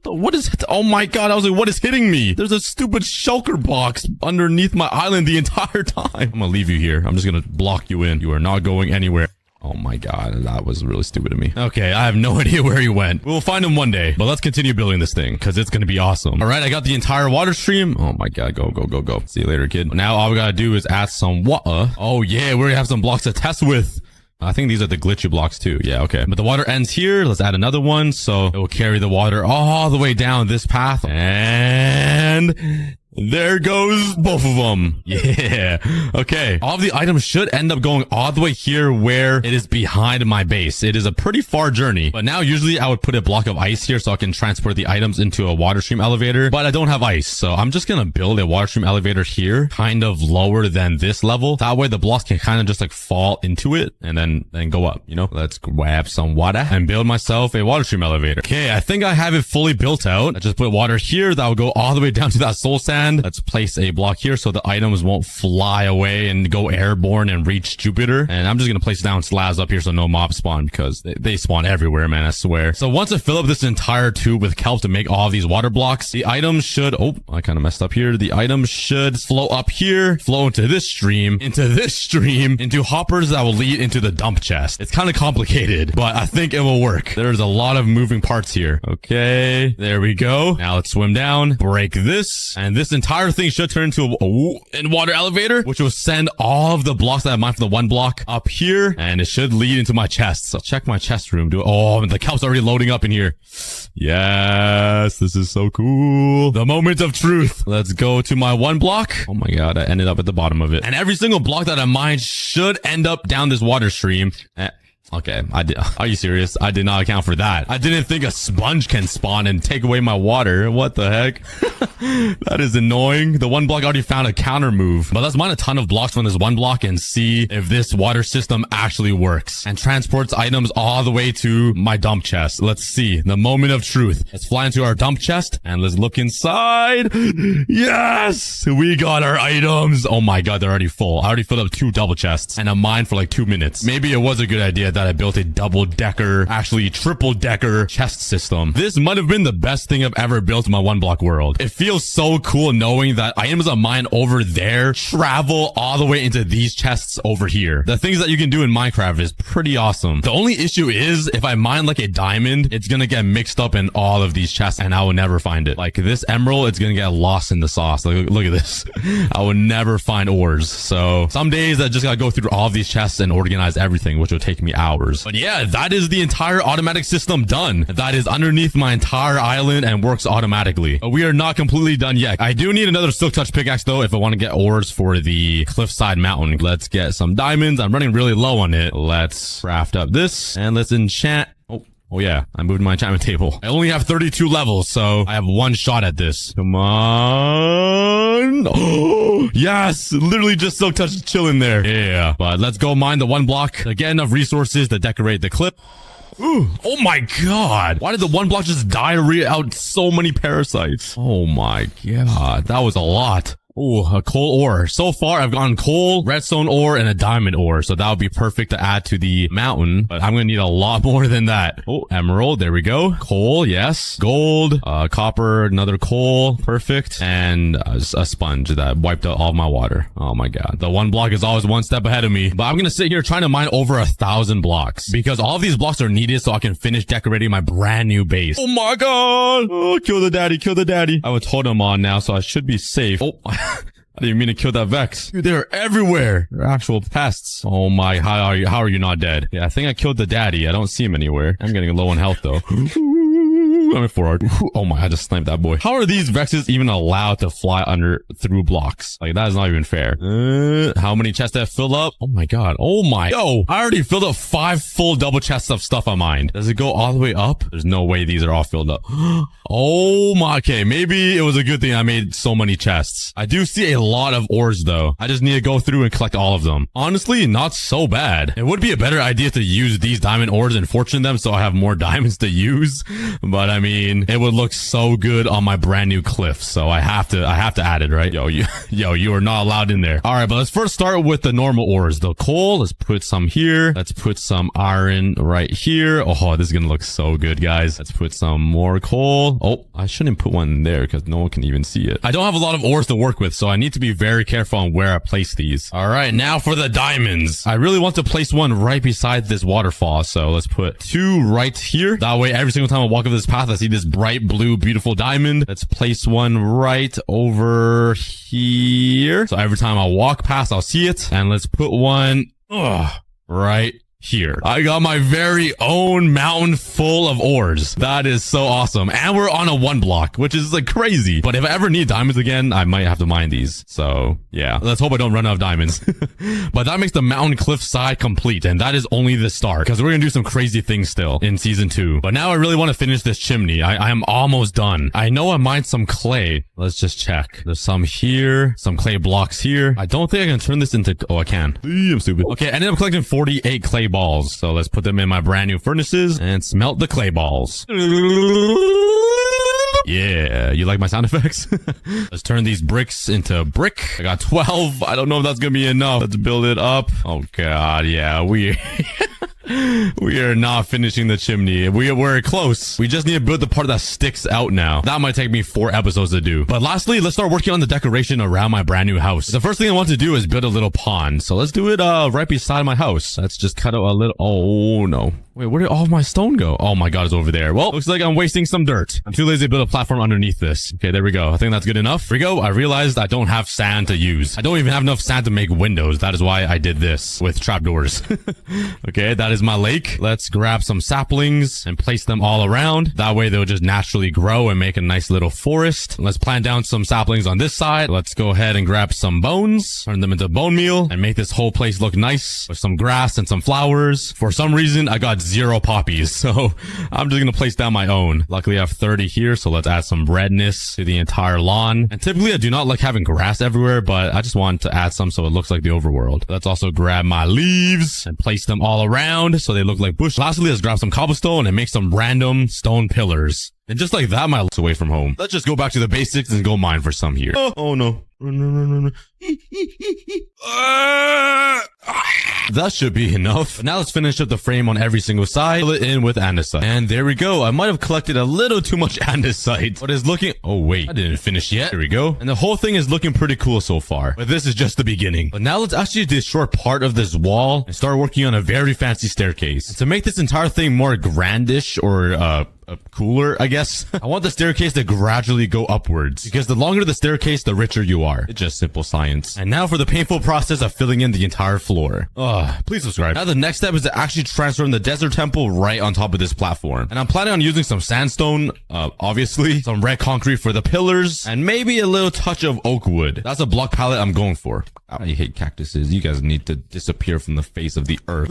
What is it? Oh my god, I was like, what is hitting me? There's a stupid shulker box underneath my island the entire time. I'm gonna leave you here. I'm just gonna block you in. You are not going anywhere. Oh my god, that was really stupid of me. Okay, I have no idea where he went. We'll find him one day, but let's continue building this thing because it's going to be awesome. All right, I got the entire water stream. Oh my god, go. See you later, kid. Now all we got to do is add some water. Oh yeah, we already have some blocks to test with. I think these are the glitchy blocks too. Yeah, okay. But the water ends here. Let's add another one. So it will carry the water all the way down this path. And there goes both of them. Yeah. Okay. All of the items should end up going all the way here where it is behind my base. It is a pretty far journey. But now usually I would put a block of ice here so I can transport the items into a water stream elevator. But I don't have ice. So I'm just going to build a water stream elevator here, kind of lower than this level. That way the blocks can kind of just like fall into it and then go up, you know? Let's grab some water and build myself a water stream elevator. Okay. I think I have it fully built out. I just put water here that will go all the way down to that soul sand. Let's place a block here so the items won't fly away and go airborne and reach Jupiter. And I'm just going to place down slabs up here so no mobs spawn because they spawn everywhere, man, I swear. So once I fill up this entire tube with kelp to make all of these water blocks, the items should, oh, I kind of messed up here. The items should flow up here, flow into this stream, into hoppers that will lead into the dump chest. It's kind of complicated, but I think it will work. There's a lot of moving parts here. Okay, there we go. Now let's swim down, break this, and this entire thing should turn into a water elevator, which will send all of the blocks that I mined from the one block up here, and it should lead into my chest. So check my chest room. Oh, the kelp's already loading up in here. Yes, this is so cool. The moment of truth. Let's go to my one block. Oh my god, I ended up at the bottom of it. And every single block that I mined should end up down this water stream. Okay, I did. Are you serious? I did not account for that. I didn't think a sponge can spawn and take away my water. What the heck? That is annoying. The one block already found a counter move. But let's mine a ton of blocks from this one block and see if this water system actually works and transports items all the way to my dump chest. Let's see. The moment of truth. Let's fly into our dump chest and let's look inside. Yes! We got our items. Oh my god, they're already full. I already filled up 2 double chests and a mine for like 2 minutes. Maybe it was a good idea that I built a double-decker, actually triple-decker chest system. This might have been the best thing I've ever built in my one block world. It feels so cool knowing that items of mine over there travel all the way into these chests over here. The things that you can do in Minecraft is pretty awesome. The only issue is if I mine like a diamond, it's gonna get mixed up in all of these chests and I will never find it. Like this emerald, it's gonna get lost in the sauce. Like, look at this. I will never find ores. So some days I just gotta go through all of these chests and organize everything, which will take me hours. But yeah, that is the entire automatic system done. That is underneath my entire island and works automatically. But we are not completely done yet. I do need another silk touch pickaxe though if I want to get ores for the cliffside mountain. Let's get some diamonds. I'm running really low on it. Let's craft up this and let's enchant. Oh yeah, I moved my enchantment table. I only have 32 levels, so I have 1 shot at this. Come on. Oh, yes, literally just silk touch chilling there. Yeah, but let's go mine the one block to get enough resources to decorate the clip. Ooh, oh my god. Why did the one block just diarrhea out so many parasites? Oh my god, that was a lot. Oh, a coal ore. So far, I've gotten coal, redstone ore, and a diamond ore. So that would be perfect to add to the mountain. But I'm going to need a lot more than that. Oh, emerald. There we go. Coal. Yes. Gold. Copper. Another coal. Perfect. And a sponge that wiped out all my water. Oh my god. The one block is always one step ahead of me. But I'm going to sit here trying to mine over 1,000 blocks. Because all of these blocks are needed so I can finish decorating my brand new base. Oh my god. Oh, kill the daddy. Kill the daddy. I have a totem on now, so I should be safe. Oh, I didn't mean to kill that Vex. Dude, they're everywhere. They're actual pests. Oh my, how are you not dead? Yeah, I think I killed the daddy. I don't see him anywhere. I'm getting low on health though. I'm forward. Oh my, I just sniped that boy. How are these Vexes even allowed to fly through blocks? Like, that is not even fair. How many chests did I fill up? Oh my god. Oh my. Yo, I already filled up 5 full double chests of stuff I mined. Does it go all the way up? There's no way these are all filled up. Oh my. Okay, maybe it was a good thing I made so many chests. I do see a lot of ores though. I just need to go through and collect all of them. Honestly, not so bad. It would be a better idea to use these diamond ores and fortune them so I have more diamonds to use. But I mean, it would look so good on my brand new cliff. So I have to add it, right? Yo, you are not allowed in there. All right, but let's first start with the normal ores. The coal, let's put some here. Let's put some iron right here. Oh, this is gonna look so good, guys. Let's put some more coal. Oh, I shouldn't put one there because no one can even see it. I don't have a lot of ores to work with, so I need to be very careful on where I place these. All right, now for the diamonds. I really want to place one right beside this waterfall. So let's put 2 right here. That way, every single time I walk up this path, I see this bright blue, beautiful diamond. Let's place one right over here. So every time I walk past, I'll see it. And let's put one right here. I got my very own mountain full of ores. That is so awesome. And we're on a 1 block, which is like crazy. But if I ever need diamonds again, I might have to mine these. So yeah, let's hope I don't run out of diamonds. But that makes the mountain cliff side complete. And that is only the start because we're going to do some crazy things still in season 2. But now I really want to finish this chimney. I am almost done. I know I mined some clay. Let's just check. There's some here, some clay blocks here. I don't think I can turn this into, oh, I can. I'm stupid. Okay, I ended up collecting 48 clay balls. So let's put them in my brand new furnaces and smelt the clay balls. Yeah, you like my sound effects? Let's turn these bricks into brick. I got 12. I don't know if that's gonna be enough. Let's build it up. Oh god, yeah, we are not finishing the chimney. We're close. We just need to build the part that sticks out now. That might take me 4 episodes to do. But lastly, let's start working on the decoration around my brand new house. The first thing I want to do is build a little pond. So let's do it right beside my house. Let's just cut out a little. Oh no. Wait, where did all of my stone go? Oh my god, it's over there. Well, looks like I'm wasting some dirt. I'm too lazy to build a platform underneath this. Okay, there we go. I think that's good enough. Here we go. I realized I don't have sand to use. I don't even have enough sand to make windows. That is why I did this with trapdoors. Okay, that is is my lake. Let's grab some saplings and place them all around. That way they'll just naturally grow and make a nice little forest. Let's plant down some saplings on this side. Let's go ahead and grab some bones, turn them into bone meal, and make this whole place look nice with some grass and some flowers. For some reason, I got 0 poppies, so I'm just gonna place down my own. Luckily, I have 30 here, so let's add some redness to the entire lawn. And typically, I do not like having grass everywhere, but I just want to add some so it looks like the overworld. Let's also grab my leaves and place them all around so they look like bush. Lastly, let's grab some cobblestone and make some random stone pillars. And just like that, my away from home. Let's just go back to the basics and go mine for some here. Oh no. Run. That should be enough. But now let's finish up the frame on every single side. Fill it in with andesite. And there we go. I might have collected a little too much andesite, but it's looking... Oh wait, I didn't finish yet. Here we go. And the whole thing is looking pretty cool so far. But this is just the beginning. But now let's actually destroy part of this wall and start working on a very fancy staircase. And to make this entire thing more grandish or cooler, I guess. I want the staircase to gradually go upwards because the longer the staircase, the richer you are. It's just simple science. And now for the painful process of filling in the entire floor. Please subscribe. Now the next step is to actually transform the desert temple right on top of this platform. And I'm planning on using some sandstone, obviously, some red concrete for the pillars, and maybe a little touch of oak wood. That's a block palette I'm going for. I hate cactuses. You guys need to disappear from the face of the earth.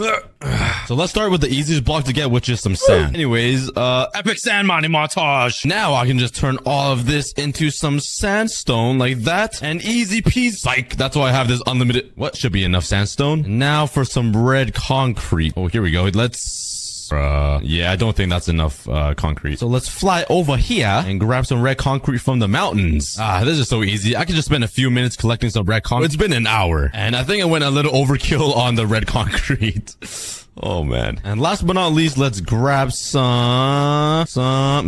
So let's start with the easiest block to get, which is some sand. Anyways, epic sand mining montage. Now I can just turn all of this into some sandstone like that. And easy peasy. Psych. That's why I have this unlimited... What? Should be enough sandstone. And now for some red concrete. Oh, here we go. Let's... yeah, I don't think that's enough concrete. So let's fly over here and grab some red concrete from the mountains. This is so easy. I could just spend a few minutes collecting some red concrete. It's been an hour, and I think I went a little overkill on the red concrete. Oh man. And last but not least, let's grab some,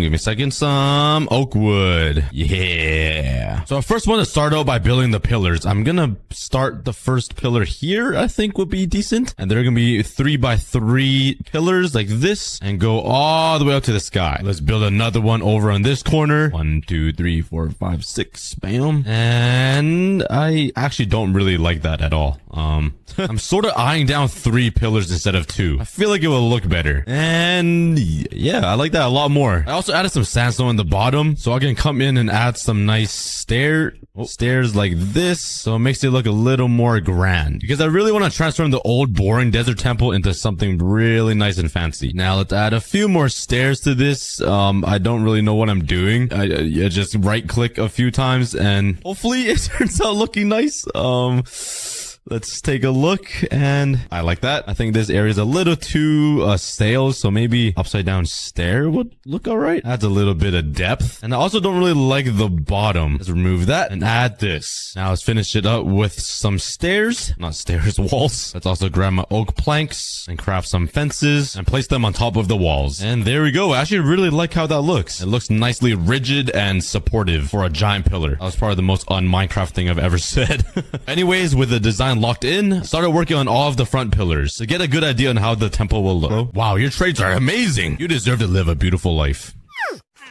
give me a second, some oak wood. Yeah. So I first want to start out by building the pillars. I'm gonna start the first pillar here, I think would be decent. And they're gonna be 3x3 pillars like this and go all the way up to the sky. Let's build another one over on this corner. 1, 2, 3, 4, 5, 6. Bam. And I actually don't really like that at all. I'm sort of eyeing down 3 pillars instead of 2. I feel like it will look better. And yeah, I like that a lot more. I also added some sandstone in the bottom so I can come in and add some nice stairs like this, so it makes it look a little more grand, because I really want to transform the old boring desert temple into something really nice and fancy. Now let's add a few more stairs to this. I don't really know what I'm doing. I just right click a few times and hopefully it turns out looking nice. Let's take a look, and I like that. I think this area is a little too stale, so maybe upside down stair would look alright. Adds a little bit of depth. And I also don't really like the bottom. Let's remove that and add this. Now let's finish it up with some stairs. Not stairs, walls. Let's also grab my oak planks and craft some fences and place them on top of the walls. And there we go. I actually really like how that looks. It looks nicely rigid and supportive for a giant pillar. That was probably the most un-Minecraft thing I've ever said. Anyways, with the design locked in, started working on all of the front pillars to get a good idea on how the temple will look. Wow, your trades are amazing. You deserve to live a beautiful life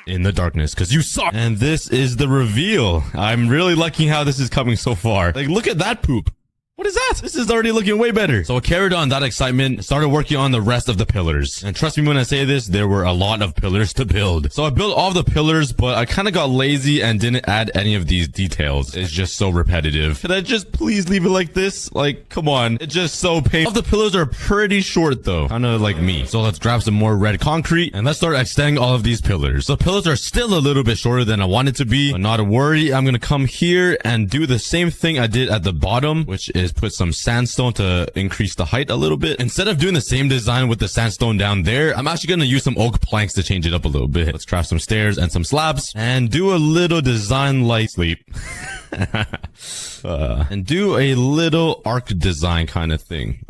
in the darkness, because you suck. And this is the reveal. I'm really liking how this is coming so far. Like, look at that poop. What is that? This is already looking way better. So I carried on that excitement and started working on the rest of the pillars. And trust me when I say this, there were a lot of pillars to build. So I built all the pillars, but I kind of got lazy and didn't add any of these details. It's just so repetitive. Could I just please leave it like this? Like, come on. It's just so painful. All the pillars are pretty short though. Kind of like me. So let's grab some more red concrete and let's start extending all of these pillars. The pillars are still a little bit shorter than I wanted to be, but not to worry. I'm going to come here and do the same thing I did at the bottom, which is put some sandstone to increase the height a little bit. Instead of doing the same design with the sandstone down there, I'm actually going to use some oak planks to change it up a little bit. Let's craft some stairs and some slabs and do a little design like sleep. And do a little arc design kind of thing.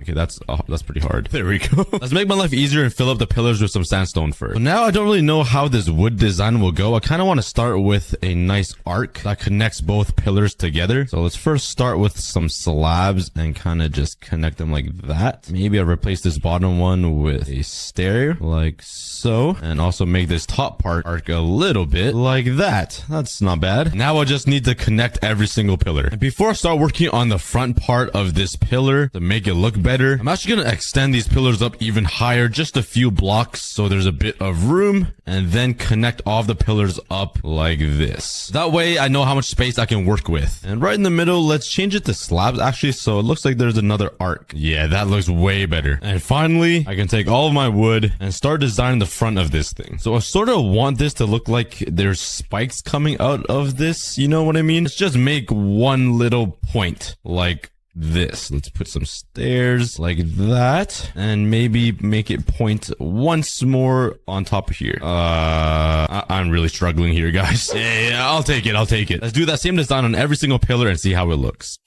Okay, that's pretty hard. There we go. Let's make my life easier and fill up the pillars with some sandstone first. So now I don't really know how this wood design will go. I kind of want to start with a nice arc that connects both pillars together. So let's first start with some slabs and kind of just connect them like that. Maybe I'll replace this bottom one with a stair like so. And also make this top part arc a little bit like that. That's not bad. Now I just need to connect every single pillar. And before I start working on the front part of this pillar to make it look better, better. I'm actually gonna extend these pillars up even higher, just a few blocks, so there's a bit of room, and then connect all of the pillars up like this. That way I know how much space I can work with. And right in the middle, let's change it to slabs actually, so it looks like there's another arc. Yeah, that looks way better. And finally, I can take all of my wood and start designing the front of this thing. So I sort of want this to look like there's spikes coming out of this, you know what I mean? Let's just make one little point like this. Let's put some stairs like that, and maybe make it point once more on top of here. I'm really struggling here, guys. Yeah, I'll take it. Let's do that same design on every single pillar and see how it looks.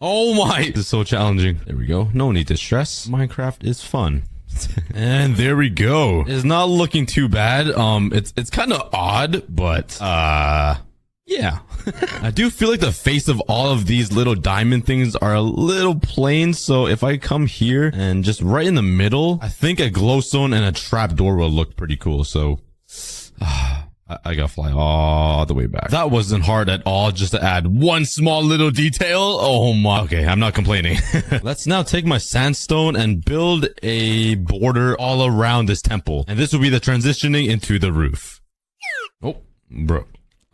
Oh my, this is so challenging. There we go. No need to stress. Minecraft is fun. And there we go. It's not looking too bad. It's kind of odd, but yeah. I do feel like the face of all of these little diamond things are a little plain. So if I come here and just right in the middle, I think a glowstone and a trapdoor will look pretty cool. So I gotta fly all the way back. That wasn't hard at all, just to add one small little detail. Oh my. Okay, I'm not complaining. Let's now take my sandstone and build a border all around this temple. And this will be the transitioning into the roof. Oh, bro.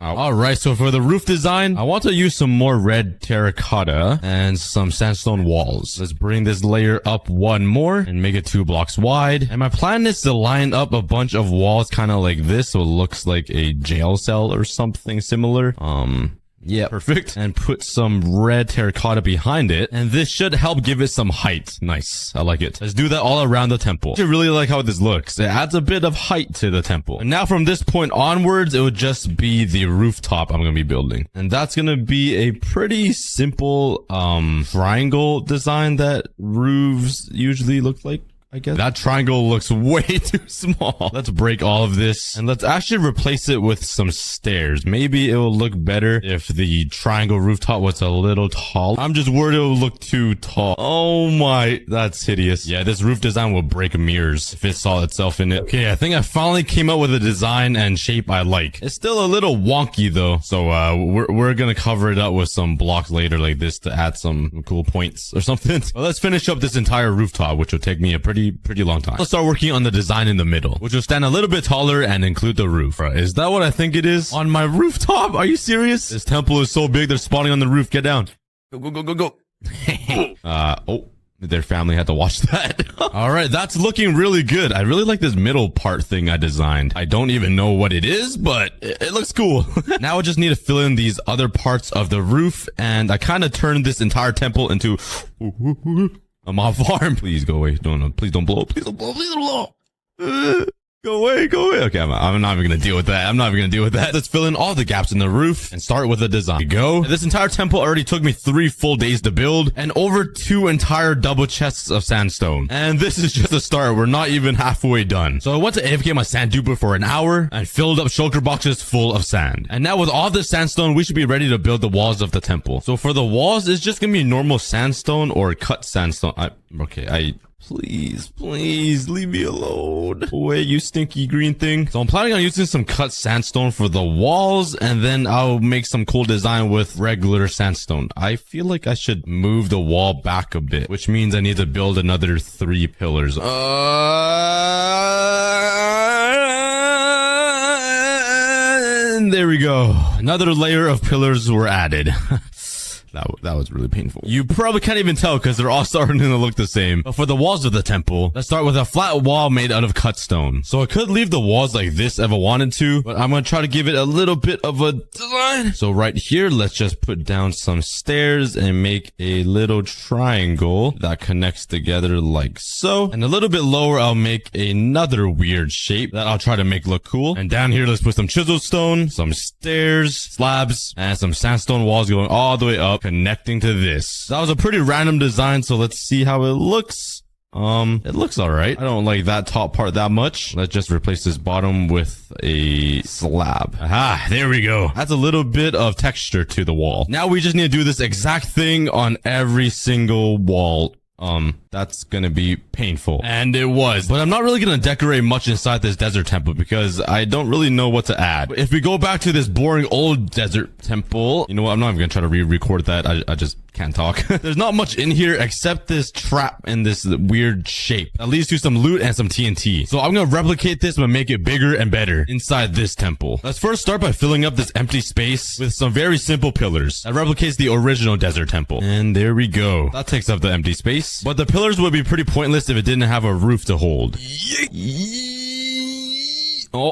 Alright, so for the roof design, I want to use some more red terracotta and some sandstone walls. Let's bring this layer up one more and make it 2 blocks wide. And my plan is to line up a bunch of walls kind of like this, so it looks like a jail cell or something similar. Yeah, perfect. And put some red terracotta behind it. And this should help give it some height. Nice. I like it. Let's do that all around the temple. I really like how this looks. It adds a bit of height to the temple. And now from this point onwards, it would just be the rooftop I'm going to be building. And that's going to be a pretty simple, triangle design that roofs usually look like. I guess that triangle looks way too small. Let's break all of this and let's actually replace it with some stairs. Maybe it will look better if the triangle rooftop was a little tall. I'm just worried it will look too tall. Oh my, that's hideous. Yeah, this roof design will break mirrors if it saw itself in it. Okay, I think I finally came up with a design and shape I like. It's still a little wonky though, so we're gonna cover it up with some blocks later like this to add some cool points or something. But let's finish up this entire rooftop, which will take me a pretty long time. Let's start working on the design in the middle, which will stand a little bit taller and include the roof. Is that what I think it is? On my rooftop? Are you serious? This temple is so big, they're spawning on the roof. Get down. Go. Oh, their family had to watch that. All right, that's looking really good. I really like this middle part thing I designed. I don't even know what it is, but it looks cool. Now I just need to fill in these other parts of the roof, and I kind of turned this entire temple into a mob farm. Please go away. No, please don't blow. Please don't blow. Please don't blow. Go away. Okay, I'm not even gonna deal with that. Let's fill in all the gaps in the roof and start with the design. Here we go. This entire temple already took me 3 full days to build and over 2 entire double chests of sandstone. And this is just a start. We're not even halfway done. So I went to AFK my sand duper for an hour and filled up shulker boxes full of sand. And now with all this sandstone, we should be ready to build the walls of the temple. So for the walls, it's just gonna be normal sandstone or cut sandstone. Please leave me alone. Away, you stinky green thing. So I'm planning on using some cut sandstone for the walls, and then I'll make some cool design with regular sandstone. I feel like I should move the wall back a bit, which means I need to build another 3 pillars. And there we go. Another layer of pillars were added. That was really painful. You probably can't even tell because they're all starting to look the same. But for the walls of the temple, let's start with a flat wall made out of cut stone. So I could leave the walls like this if I wanted to, but I'm going to try to give it a little bit of a design. So right here, let's just put down some stairs and make a little triangle that connects together like so. And a little bit lower, I'll make another weird shape that I'll try to make look cool. And down here, let's put some chisel stone, some stairs, slabs, and some sandstone walls going all the way up, connecting to this. That was a pretty random design, so let's see how it looks. It looks alright. I don't like that top part that much. Let's just replace this bottom with a slab. Aha, there we go. That's a little bit of texture to the wall. Now we just need to do this exact thing on every single wall. That's gonna be painful. And it was. But I'm not really gonna decorate much inside this desert temple because I don't really know what to add. If we go back to this boring old desert temple, you know what? I'm not even gonna try to re-record that. I just can't talk. There's not much in here except this trap and this weird shape that leads to some loot and some TNT. So I'm gonna replicate this but make it bigger and better inside this temple. Let's first start by filling up this empty space with some very simple pillars that replicates the original desert temple. And there we go. That takes up the empty space. But the pillars would be pretty pointless if it didn't have a roof to hold. Oh,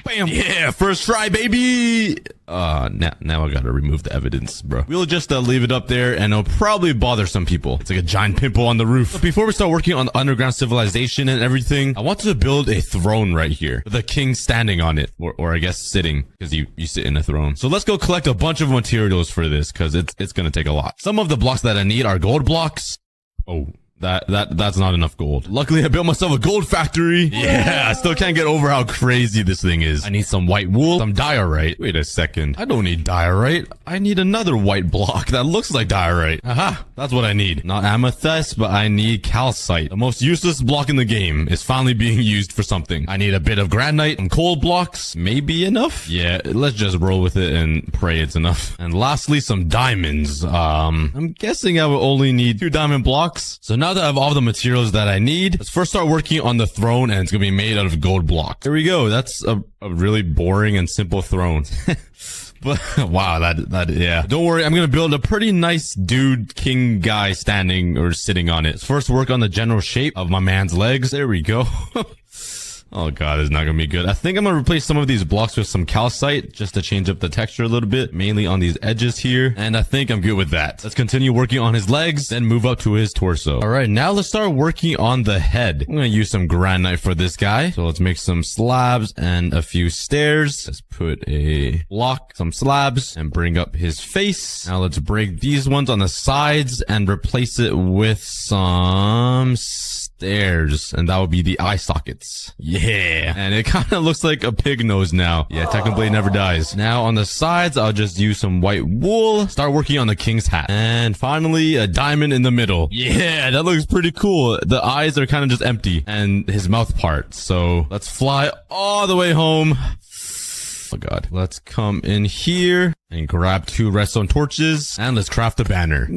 bam. Yeah, first try, baby. Now I gotta remove the evidence, bro. We'll just leave it up there and it'll probably bother some people. It's like a giant pimple on the roof. But before we start working on the underground civilization and everything, I want to build a throne right here with a king standing on it, or I guess sitting, because you sit in a throne. So let's go collect a bunch of materials for this, because it's gonna take a lot. Some of the blocks that I need are gold blocks. Oh. That's not enough gold. Luckily, I built myself a gold factory. Yeah, I still can't get over how crazy this thing is. I need some white wool, some diorite. Wait a second. I don't need diorite. I need another white block that looks like diorite. Aha, that's what I need. Not amethyst, but I need calcite. The most useless block in the game is finally being used for something. I need a bit of granite and coal blocks. Maybe enough? Yeah, let's just roll with it and pray it's enough. And lastly, some diamonds. I'm guessing I will only need 2 diamond blocks. So now that I have all the materials that I need, let's first start working on the throne, and it's gonna be made out of gold blocks. There we go. That's a really boring and simple throne. But wow, yeah. Don't worry, I'm gonna build a pretty nice dude king guy standing or sitting on it. Let's first work on the general shape of my man's legs. There we go. Oh god, it's not gonna be good. I think I'm gonna replace some of these blocks with some calcite just to change up the texture a little bit, mainly on these edges here. And I think I'm good with that. Let's continue working on his legs, then move up to his torso. All right, now let's start working on the head. I'm gonna use some granite for this guy. So let's make some slabs and a few stairs. Let's put a block, some slabs, and bring up his face. Now let's break these ones on the sides and replace it with some stairs, and that would be the eye sockets. Yeah, and it kind of looks like a pig nose now. Yeah, Technoblade never dies. Now on the sides, I'll just use some white wool, start working on the king's hat, and finally a diamond in the middle. Yeah, that looks pretty cool. The eyes are kind of just empty, and his mouth part. So let's fly all the way home. Oh god. Let's come in here and grab 2 redstone torches, and let's craft a banner.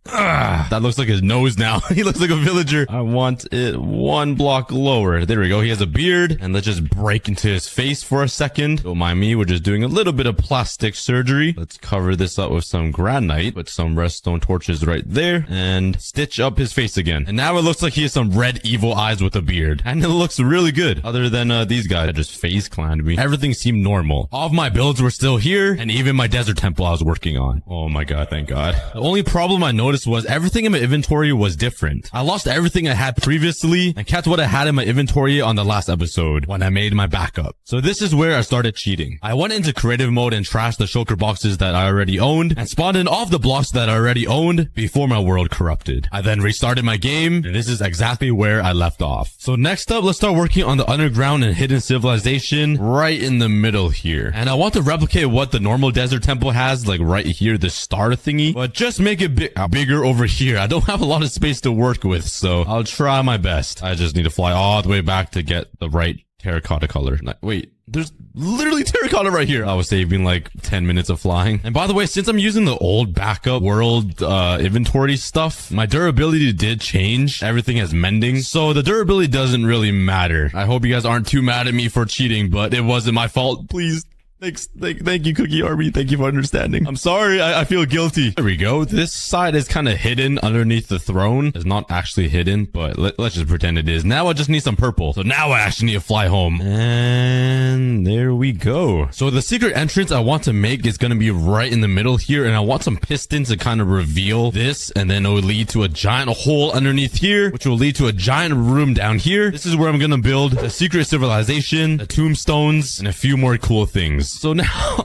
That looks like his nose now. He looks like a villager. I want it 1 block lower. There we go. He has a beard, and let's just break into his face for a second. Don't mind me. We're just doing a little bit of plastic surgery. Let's cover this up with some granite. Put some redstone torches right there and stitch up his face again. And now it looks like he has some red evil eyes with a beard, and it looks really good. Other than these guys that just phase clanned me. Everything seemed normal. All of my builds were still here, and even my desert temple I was working on. Oh my god, thank god. The only problem I noticed was everything in my inventory was different. I lost everything I had previously and kept what I had in my inventory on the last episode when I made my backup. So this is where I started cheating. I went into creative mode and trashed the shulker boxes that I already owned and spawned in all of the blocks that I already owned before my world corrupted. I then restarted my game, and this is exactly where I left off. So next up, let's start working on the underground and hidden civilization right in the middle here. And I want to replicate what the normal desert temple has, like right here, the star thingy, but just make it bigger over here. I don't have a lot of space to work with, so I'll try my best. I just need to fly all the way back to get the right terracotta color. Wait, there's literally terracotta right here. I was saving like 10 minutes of flying. And by the way, since I'm using the old backup world inventory stuff, my durability did change. Everything has mending, so the durability doesn't really matter. I hope you guys aren't too mad at me for cheating, but it wasn't my fault. Please. Thank you, Cookie Army. Thank you for understanding. I'm sorry. I feel guilty. There we go. This side is kind of hidden underneath the throne. It's not actually hidden, but let's just pretend it is. Now I just need some purple. So now I actually need to fly home. And there we go. So the secret entrance I want to make is going to be right in the middle here. And I want some pistons to kind of reveal this. And then it will lead to a giant hole underneath here, which will lead to a giant room down here. This is where I'm going to build the secret civilization, the tombstones, and a few more cool things. So now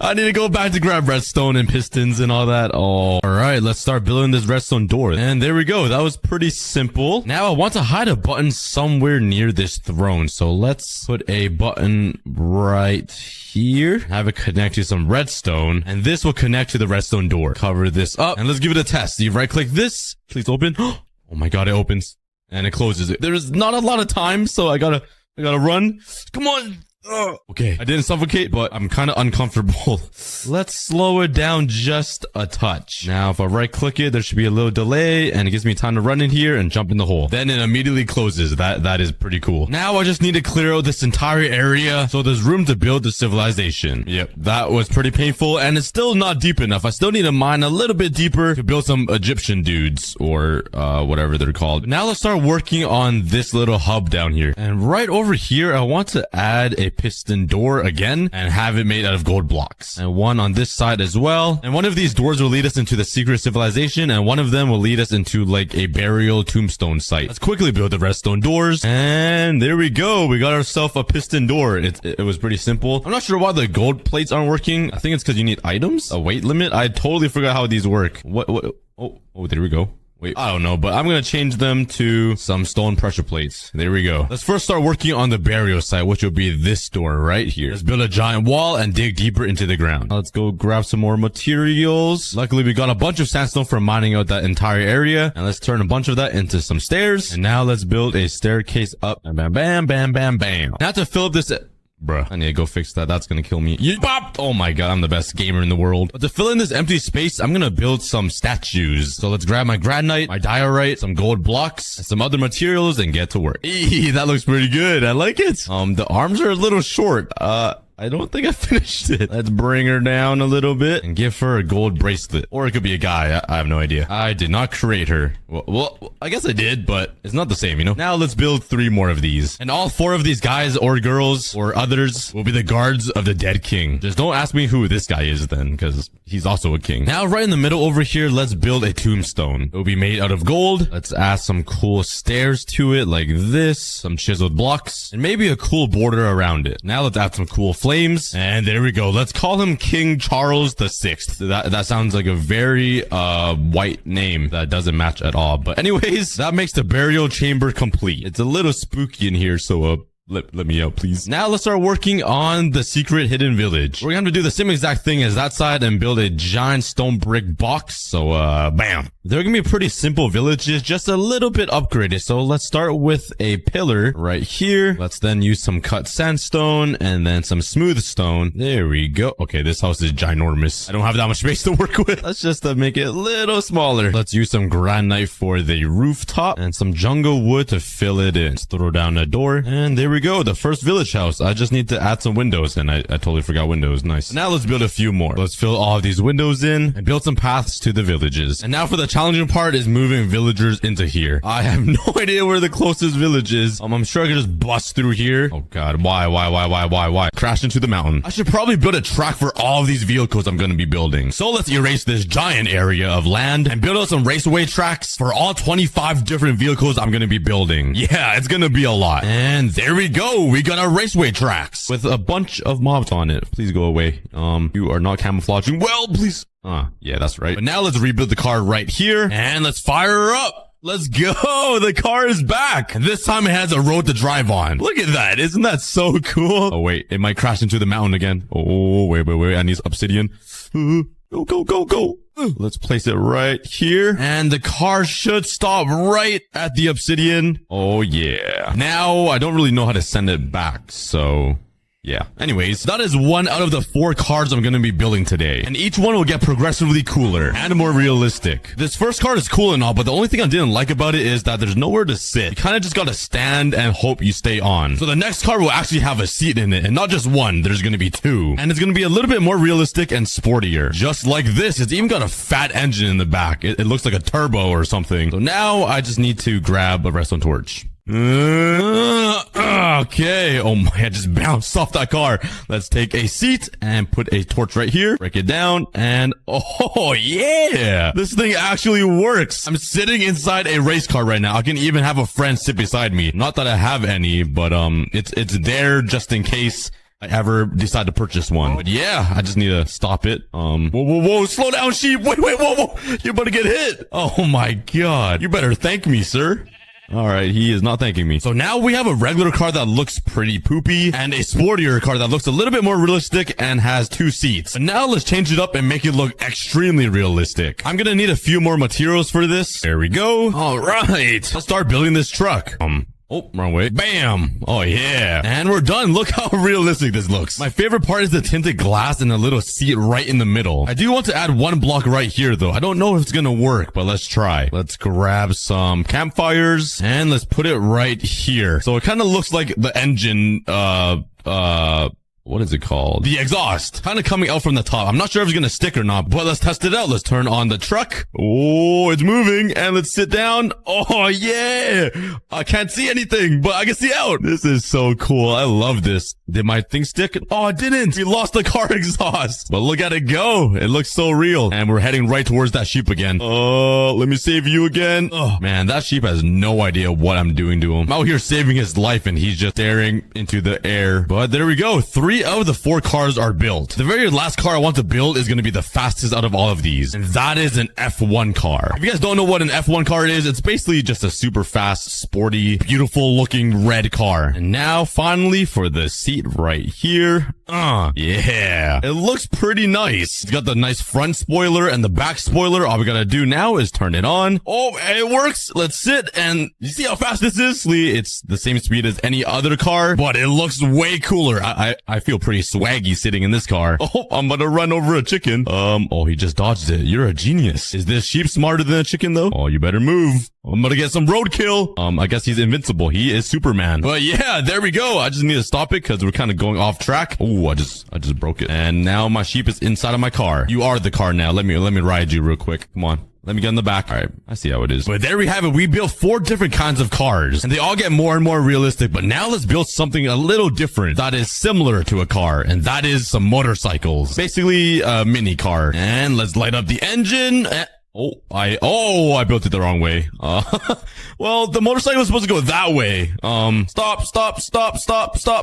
I need to go back to grab redstone and pistons and all that. Oh, all right. Let's start building this redstone door. And there we go. That was pretty simple. Now I want to hide a button somewhere near this throne. So let's put a button right here. Have it connect to some redstone, and this will connect to the redstone door. Cover this up, and let's give it a test. You right click this. Please open. Oh my god, it opens and it closes. There's not a lot of time, so I gotta run. Come on. Okay, I didn't suffocate, but I'm kind of uncomfortable. Let's slow it down just a touch. Now, if I right click it, there should be a little delay and it gives me time to run in here and jump in the hole. Then it immediately closes. That is pretty cool. Now I just need to clear out this entire area so there's room to build the civilization. Yep, that was pretty painful and it's still not deep enough. I still need to mine a little bit deeper to build some Egyptian dudes or whatever they're called. Now let's start working on this little hub down here. And right over here, I want to add a piston door again and have it made out of gold blocks. And one on this side as well. And one of these doors will lead us into the secret civilization and one of them will lead us into like a burial tombstone site. Let's quickly build the redstone doors. And there we go. We got ourselves a piston door. It was pretty simple. I'm not sure why the gold plates aren't working. I think it's because you need items, a weight limit. I totally forgot how these work. What? Oh, there we go. Wait, I don't know, but I'm going to change them to some stone pressure plates. There we go. Let's first start working on the burial site, which will be this door right here. Let's build a giant wall and dig deeper into the ground. Let's go grab some more materials. Luckily, we got a bunch of sandstone from mining out that entire area. And let's turn a bunch of that into some stairs. And now let's build a staircase up. Bam, bam, bam, bam, bam, bam. Now to fill up this... Bruh, I need to go fix that. That's gonna kill me. Bop! Oh my god, I'm the best gamer in the world. But to fill in this empty space, I'm gonna build some statues. So let's grab my granite, my diorite, some gold blocks, and some other materials and get to work. Eee, that looks pretty good. I like it. The arms are a little short. I don't think I finished it. Let's bring her down a little bit and give her a gold bracelet. Or it could be a guy. I have no idea. I did not create her. Well, I guess I did, but it's not the same, you know? Now let's build 3 more of these. And all 4 of these guys or girls or others will be the guards of the dead king. Just don't ask me who this guy is then, because he's also a king. Now, right in the middle over here, let's build a tombstone. It will be made out of gold. Let's add some cool stairs to it like this, some chiseled blocks, and maybe a cool border around it. Now let's add some cool flames. And there we go. Let's call him King Charles the Sixth. That sounds like a very white name that doesn't match at all. But anyways, that makes the burial chamber complete. It's a little spooky in here, so let me out, please. Now let's start working on the secret hidden village. We're gonna have to do the same exact thing as that side and build a giant stone brick box. So, bam. They're gonna be pretty simple villages, just a little bit upgraded. So let's start with a pillar right here. Let's then use some cut sandstone and then some smooth stone. There we go. Okay, this house is ginormous. I don't have that much space to work with. Let's just make it a little smaller. Let's use some granite for the rooftop and some jungle wood to fill it in. Let's throw down a door and there we go. The first village house. I just need to add some windows and I totally forgot windows. Nice. Now let's build a few more. Let's fill all of these windows in and build some paths to the villages. And now for the challenging part is moving villagers into here. I have no idea where the closest village is. I'm sure I can just bust through here. Oh god, why? Crash into the mountain. I should probably build a track for all of these vehicles I'm going to be building. So let's erase this giant area of land and build out some raceway tracks for all 25 different vehicles I'm going to be building. Yeah, it's going to be a lot. And there we go. We got our raceway tracks with a bunch of mobs on it. Please go away. You are not camouflaging well, please. Yeah, that's right. But now let's rebuild the car right here and let's fire her up. Let's go. The car is back. And this time it has a road to drive on. Look at that. Isn't that so cool? Oh, wait. It might crash into the mountain again. Oh, wait. I need obsidian. Go. Let's place it right here. And the car should stop right at the obsidian. Oh, yeah. Now, I don't really know how to send it back, so... yeah. Anyways, that is 1 out of the 4 cars I'm going to be building today. And each one will get progressively cooler and more realistic. This first car is cool and all, but the only thing I didn't like about it is that there's nowhere to sit. You kind of just got to stand and hope you stay on. So the next car will actually have a seat in it, and not just 1. There's going to be 2. And it's going to be a little bit more realistic and sportier. Just like this. It's even got a fat engine in the back. It looks like a turbo or something. So now I just need to grab a redstone torch. Okay. Oh my, I just bounced off that car. Let's take a seat and put a torch right here. Break it down and oh yeah. This thing actually works. I'm sitting inside a race car right now. I can even have a friend sit beside me. Not that I have any, but it's there just in case I ever decide to purchase one. But yeah, I just need to stop it. Whoa, slow down, sheep. Wait, whoa. You're about to get hit. Oh my god. You better thank me, sir. Alright, he is not thanking me. So now we have a regular car that looks pretty poopy and a sportier car that looks a little bit more realistic and has 2 seats. But now let's change it up and make it look extremely realistic. I'm gonna need a few more materials for this. There we go. Alright, let's start building this truck. Oh, wrong way. Bam! Oh, yeah. And we're done. Look how realistic this looks. My favorite part is the tinted glass and the little seat right in the middle. I do want to add one block right here, though. I don't know if it's gonna work, but let's try. Let's grab some campfires and let's put it right here. So it kind of looks like the engine, what is it called? The exhaust. Kind of coming out from the top. I'm not sure if it's going to stick or not, but let's test it out. Let's turn on the truck. Oh, it's moving. And let's sit down. Oh, yeah. I can't see anything, but I can see out. This is so cool. I love this. Did my thing stick? Oh, it didn't. We lost the car exhaust. But look at it go. It looks so real. And we're heading right towards that sheep again. Oh, let me save you again. Oh, man, that sheep has no idea what I'm doing to him. I'm out here saving his life and he's just staring into the air. But there we go. 3 out of the 4 cars are built. The very last car I want to build is going to be the fastest out of all of these. And that is an F1 car. If you guys don't know what an F1 car is, it's basically just a super fast, sporty, beautiful looking red car. And now finally for the seat right here. Yeah. It looks pretty nice. It's got the nice front spoiler and the back spoiler. All we gotta do now is turn it on. Oh, it works. Let's sit and you see how fast this is? It's the same speed as any other car, but it looks way cooler. I feel pretty swaggy sitting in this car. Oh, I'm gonna run over a chicken. Oh, he just dodged it. You're a genius. Is this sheep smarter than a chicken though? Oh, you better move. I'm gonna get some roadkill. I guess he's invincible. He is Superman. But yeah, there we go. I just need to stop it because we're kind of going off track. Oh, I just broke it. And now my sheep is inside of my car. You are the car now. Let me ride you real quick. Come on. Let me get in the back. All right. I see how it is. But there we have it. We built 4 different kinds of cars and they all get more and more realistic. But now let's build something a little different that is similar to a car. And that is some motorcycles. Basically a mini car. And let's light up the engine. I built it the wrong way. Well, the motorcycle was supposed to go that way. Stop.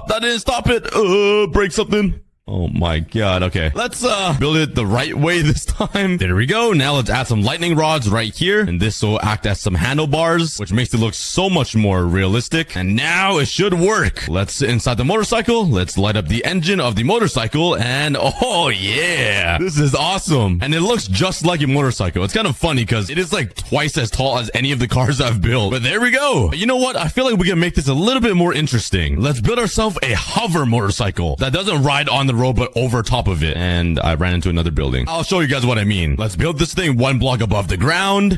That didn't stop it. Break something. Oh my god, okay. Let's build it the right way this time. There we go. Now let's add some lightning rods right here. And this will act as some handlebars, which makes it look so much more realistic. And now it should work. Let's sit inside the motorcycle. Let's light up the engine of the motorcycle. And oh yeah, this is awesome. And it looks just like a motorcycle. It's kind of funny because it is like twice as tall as any of the cars I've built. But there we go. You know what? I feel like we can make this a little bit more interesting. Let's build ourselves a hover motorcycle that doesn't ride on the road but over top of it. And I ran into another building. I'll show you guys what I mean. Let's build this thing 1 block above the ground.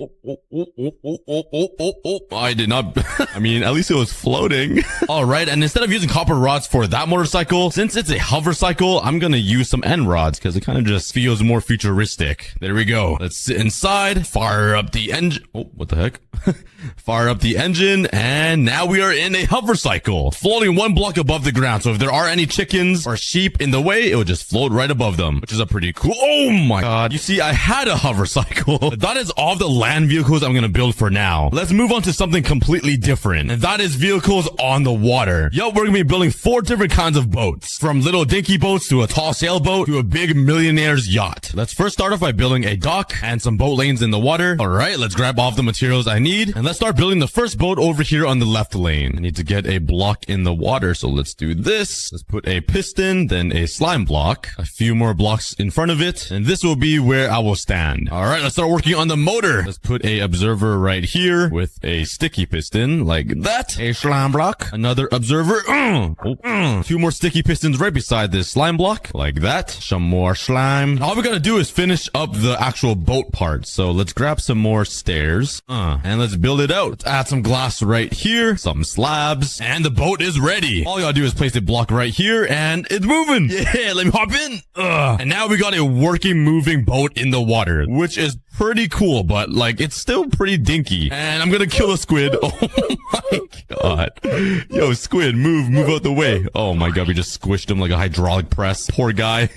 I did not I mean, at least it was floating. All right, and instead of using copper rods for that motorcycle, since it's a hover cycle, I'm gonna use some end rods because it kind of just feels more futuristic. There we go. Let's sit inside, fire up the engine. Oh, what the heck? Fire up the engine, and now we are in a hover cycle, floating 1 block above the ground. So if there are any chickens or sheep in the way, it will just float right above them, which is a pretty cool. Oh my god. You see, I had a hover cycle. But that is all the land vehicles I'm gonna build for now. Let's move on to something completely different, and that is vehicles on the water. Yup, we're gonna be building 4 different kinds of boats, from little dinky boats to a tall sailboat to a big millionaire's yacht. Let's first start off by building a dock and some boat lanes in the water. All right, let's grab all the materials I need, and let's start building the first boat over here on the left lane. I need to get a block in the water, so let's do this. Let's put a piston, then a slime block, a few more blocks in front of it, and this will be where I will stand. All right, let's start working on the motor. Let's put a observer right here with a sticky piston like that. A slime block, another observer. 2 more sticky pistons right beside this slime block like that. Some more slime. All we gotta do is finish up the actual boat part. So let's grab some more stairs and let's build it out. Let's add some glass right here, some slabs, and the boat is ready. All you gotta do is place a block right here and it's moving. Yeah, let me hop in. And now we got a working, moving boat in the water, which is pretty cool, but like it's still pretty dinky. And I'm gonna kill a squid. Oh my god. Yo, squid, move out the way. Oh my god, we just squished him like a hydraulic press. Poor guy.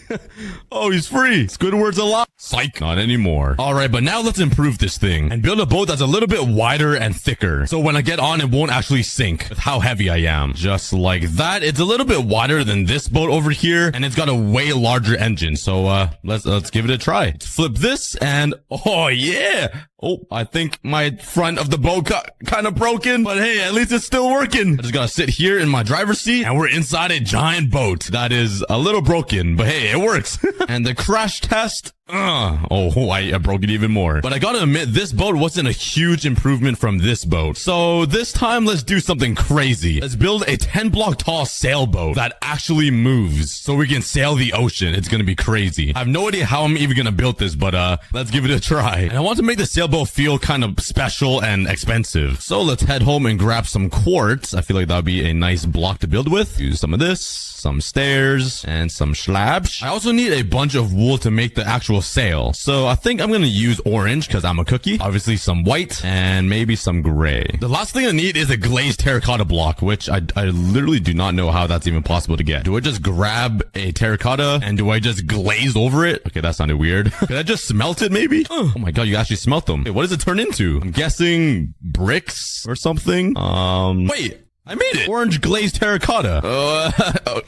Oh, he's free. Squidward's alive. Psych, not anymore. All right, but now let's improve this thing and build a boat that's a little bit wider and thicker. So when I get on, it won't actually sink with how heavy I am. Just like that. It's a little bit wider than this boat over here, and it's got a way larger engine. So let's give it a try. Let's flip this and oh yeah. Oh, I think my front of the boat got kind of broken, but hey, at least it's still working. I just gotta sit here in my driver's seat and we're inside a giant boat that is a little broken, but hey, it works. And the crash test, I broke it even more. But I gotta admit, this boat wasn't a huge improvement from this boat. So this time, let's do something crazy. Let's build a 10-block tall sailboat that actually moves so we can sail the ocean. It's gonna be crazy. I have no idea how I'm even gonna build this, but let's give it a try. And I want to make the sailboat feel kind of special and expensive. So let's head home and grab some quartz. I feel like that would be a nice block to build with. Use some of this, some stairs, and some slabs. I also need a bunch of wool to make the actual sail. So I think I'm gonna use orange because I'm a cookie. Obviously some white and maybe some gray. The last thing I need is a glazed terracotta block, which I literally do not know how that's even possible to get. Do I just grab a terracotta and do I just glaze over it? Okay, that sounded weird. Could I just smelt it maybe? Oh my god, you actually smelt them. Wait, what does it turn into? I'm guessing bricks or something. Wait. I made it! Orange glazed terracotta.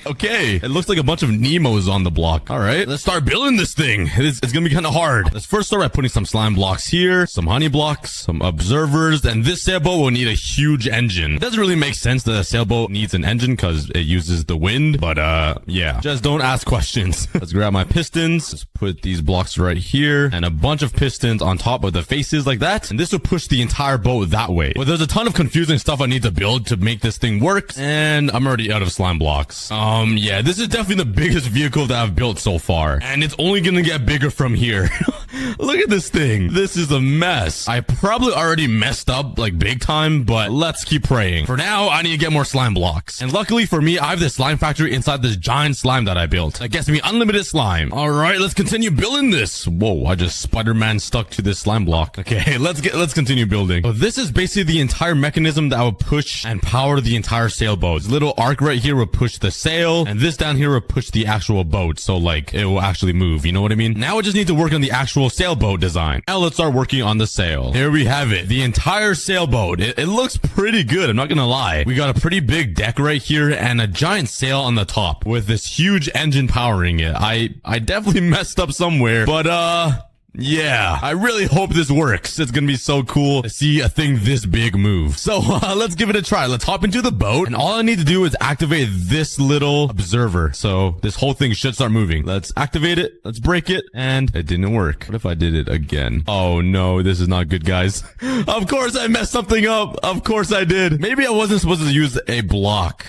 Okay. It looks like a bunch of Nemos on the block. Alright, let's start building this thing. It's gonna be kind of hard. Let's first start by putting some slime blocks here, some honey blocks, some observers, and this sailboat will need a huge engine. It doesn't really make sense that a sailboat needs an engine because it uses the wind, but yeah. Just don't ask questions. Let's grab my pistons. Let's put these blocks right here, and a bunch of pistons on top of the faces like that, and this will push the entire boat that way. But there's a ton of confusing stuff I need to build to make this thing work, and I'm already out of slime blocks. Yeah, this is definitely the biggest vehicle that I've built so far, and it's only gonna get bigger from here. Look at this thing. This is a mess. I probably already messed up like big time, but let's keep praying. For now, I need to get more slime blocks. And luckily for me, I have this slime factory inside this giant slime that I built. That gets me unlimited slime. All right, let's continue building this. Whoa, I just Spider-Man stuck to this slime block. Okay, let's continue building. So this is basically the entire mechanism that will push and power the entire sailboat. This little arc right here will push the sail, and this down here will push the actual boat. So like it will actually move. You know what I mean? Now I just need to work on the actual sailboat design. Now let's start working on the sail. Here we have it. The entire sailboat. It looks pretty good. I'm not gonna lie. We got a pretty big deck right here and a giant sail on the top with this huge engine powering it. I definitely messed up somewhere, but yeah, I really hope this works. It's gonna be so cool to see a thing this big move. So let's give it a try. Let's hop into the boat, and all I need to do is activate this little observer. So this whole thing should start moving. Let's activate it. Let's break it. And it didn't work. What if I did it again? Oh no, this is not good, guys. Of course I messed something up. Of course I did. Maybe I wasn't supposed to use a block.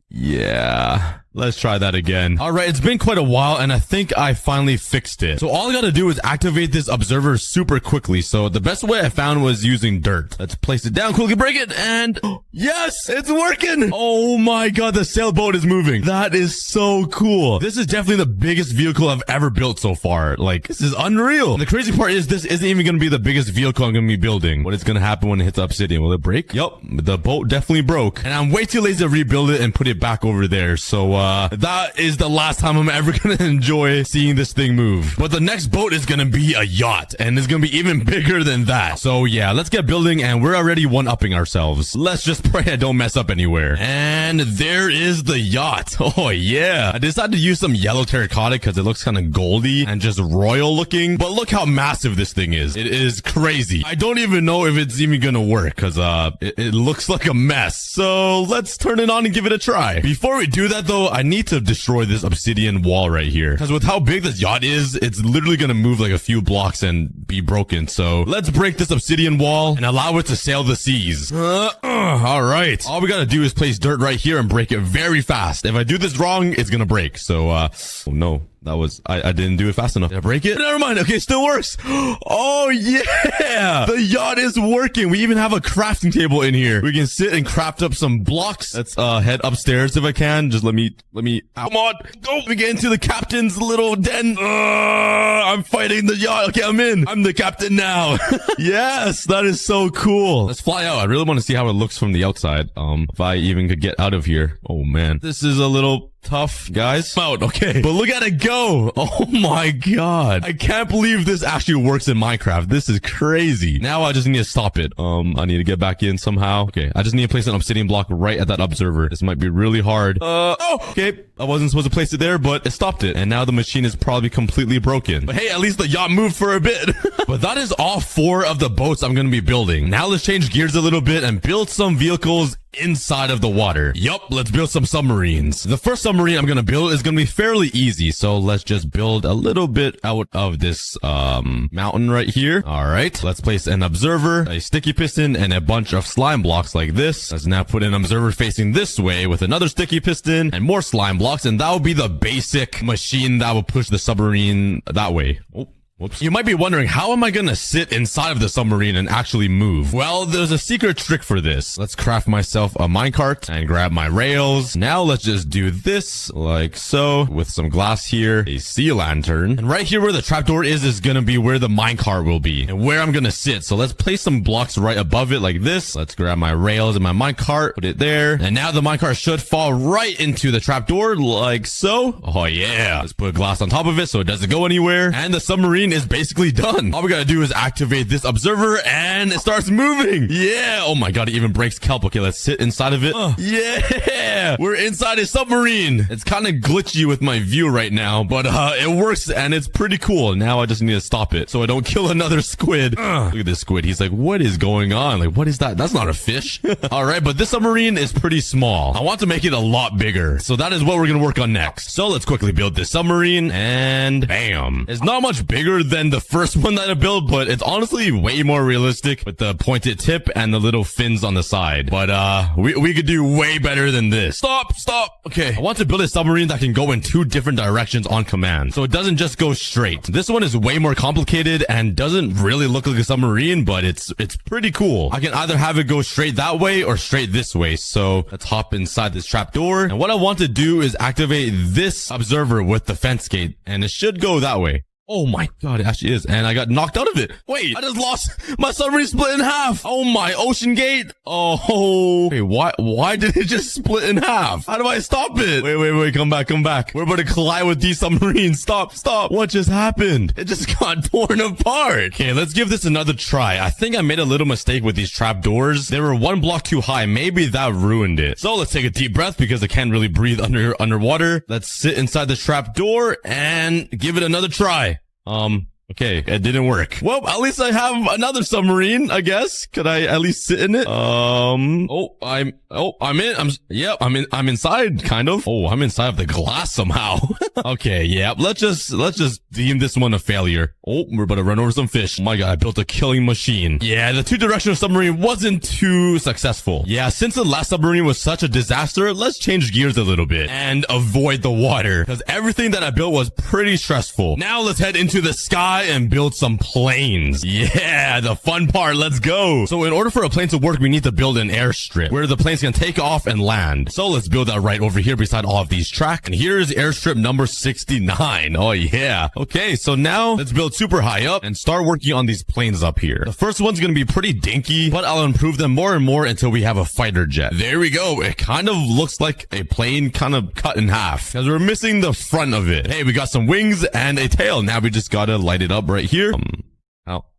Yeah. Let's try that again. All right, it's been quite a while, and I think I finally fixed it. So all I gotta do is activate this observer super quickly. So the best way I found was using dirt. Let's place it down, quickly break it, and yes, it's working. Oh my god, the sailboat is moving. That is so cool. This is definitely the biggest vehicle I've ever built so far. Like, this is unreal. And the crazy part is this isn't even gonna be the biggest vehicle I'm gonna be building. What is gonna happen when it hits obsidian? Will it break? Yup, the boat definitely broke. And I'm way too lazy to rebuild it and put it back over there. So that is the last time I'm ever gonna enjoy seeing this thing move. But the next boat is gonna be a yacht, and it's gonna be even bigger than that. So yeah, let's get building, and we're already one-upping ourselves. Let's just pray I don't mess up anywhere. And there is the yacht. Oh yeah. I decided to use some yellow terracotta because it looks kind of goldy and just royal looking. But look how massive this thing is. It is crazy. I don't even know if it's even gonna work because it looks like a mess. So let's turn it on and give it a try. Before we do that though, I need to destroy this obsidian wall right here, because with how big this yacht is, it's literally gonna move like a few blocks and be broken. So let's break this obsidian wall and allow it to sail the seas. All right, all we gotta do is place dirt right here and break it very fast. If I do this wrong, it's gonna break. So oh no, that was I didn't do it fast enough. Did I break it? Never mind. Okay, it still works. Oh yeah, the yacht is working. We even have a crafting table in here. We can sit and craft up some blocks. Let's head upstairs if I can. Just let me come on, go. We get into the captain's little den. I'm fighting the yacht. Okay, I'm in. I'm the captain now. Yes, that is so cool. Let's fly out. I really want to see how it looks from the outside. If I even could get out of here. Oh man, this is a little tough, guys. Out, okay. But look at it go. Oh my god. I can't believe this actually works in Minecraft. This is crazy. Now I just need to stop it. I need to get back in somehow. Okay, I just need to place an obsidian block right at that observer. This might be really hard. Oh, okay. I wasn't supposed to place it there, but it stopped it. And now the machine is probably completely broken. But hey, at least the yacht moved for a bit. But that is all 4 of the boats I'm going to be building. Now let's change gears a little bit and build some vehicles inside of the water. Yup, let's build some submarines. The first submarine I'm gonna build is gonna be fairly easy, so let's just build a little bit out of this mountain right here. All right, let's place an observer, a sticky piston, and a bunch of slime blocks like this. Let's now put an observer facing this way with another sticky piston and more slime blocks, and that will be the basic machine that will push the submarine that way. Oh. Whoops. You might be wondering, how am I gonna sit inside of the submarine and actually move? Well, there's a secret trick for this. Let's craft myself a minecart and grab my rails. Now let's just do this like so with some glass here, a sea lantern. And right here where the trapdoor is gonna be where the minecart will be and where I'm gonna sit. So let's place some blocks right above it like this. Let's grab my rails and my minecart, put it there. And now the minecart should fall right into the trapdoor like so. Oh yeah. Let's put glass on top of it so it doesn't go anywhere. And the submarine is basically done. All we gotta do is activate this observer and it starts moving. Yeah. Oh my god, it even breaks kelp. Okay, let's sit inside of it. Yeah. We're inside a submarine. It's kind of glitchy with my view right now, but it works and it's pretty cool. Now I just need to stop it so I don't kill another squid. Look at this squid. He's like, what is going on? Like, what is that? That's not a fish. All right, but this submarine is pretty small. I want to make it a lot bigger. So that is what we're gonna work on next. So let's quickly build this submarine and bam. It's not much bigger than the first one that I built, but it's honestly way more realistic with the pointed tip and the little fins on the side. But we could do way better than this. Stop. Okay, I want to build a submarine that can go in 2 different directions on command, so it doesn't just go straight. This one is way more complicated and doesn't really look like a submarine, but it's pretty cool. I can either have it go straight that way or straight this way. So let's hop inside this trapdoor. And what I want to do is activate this observer with the fence gate, and it should go that way. Oh my god, it actually is. And I got knocked out of it. Wait, I just lost my submarine, split in half. Oh my, ocean gate. Oh, wait, why did it just split in half? How do I stop it? Wait, come back. We're about to collide with these submarines. Stop. What just happened? It just got torn apart. Okay, let's give this another try. I think I made a little mistake with these trap doors. They were 1 block too high. Maybe that ruined it. So let's take a deep breath because I can't really breathe underwater. Let's sit inside the trap door and give it another try. Okay, it didn't work. Well, at least I have another submarine, I guess. Could I at least sit in it? I'm inside, kind of. Oh, I'm inside of the glass somehow. Okay, yeah, let's just deem this one a failure. Oh, we're about to run over some fish. Oh my god, I built a killing machine. Yeah, the 2-directional submarine wasn't too successful. Yeah, since the last submarine was such a disaster, let's change gears a little bit and avoid the water, because everything that I built was pretty stressful. Now let's head into the sky and build some planes. Yeah, the fun part. Let's go. So in order for a plane to work, we need to build an airstrip where the planes can take off and land. So let's build that right over here beside all of these tracks. And here's airstrip number 69. Oh yeah. Okay, so now let's build super high up and start working on these planes up here. The first one's gonna be pretty dinky, but I'll improve them more and more until we have a fighter jet. There we go. It kind of looks like a plane kind of cut in half because we're missing the front of it. Hey, we got some wings and a tail. Now we just gotta light it up right here.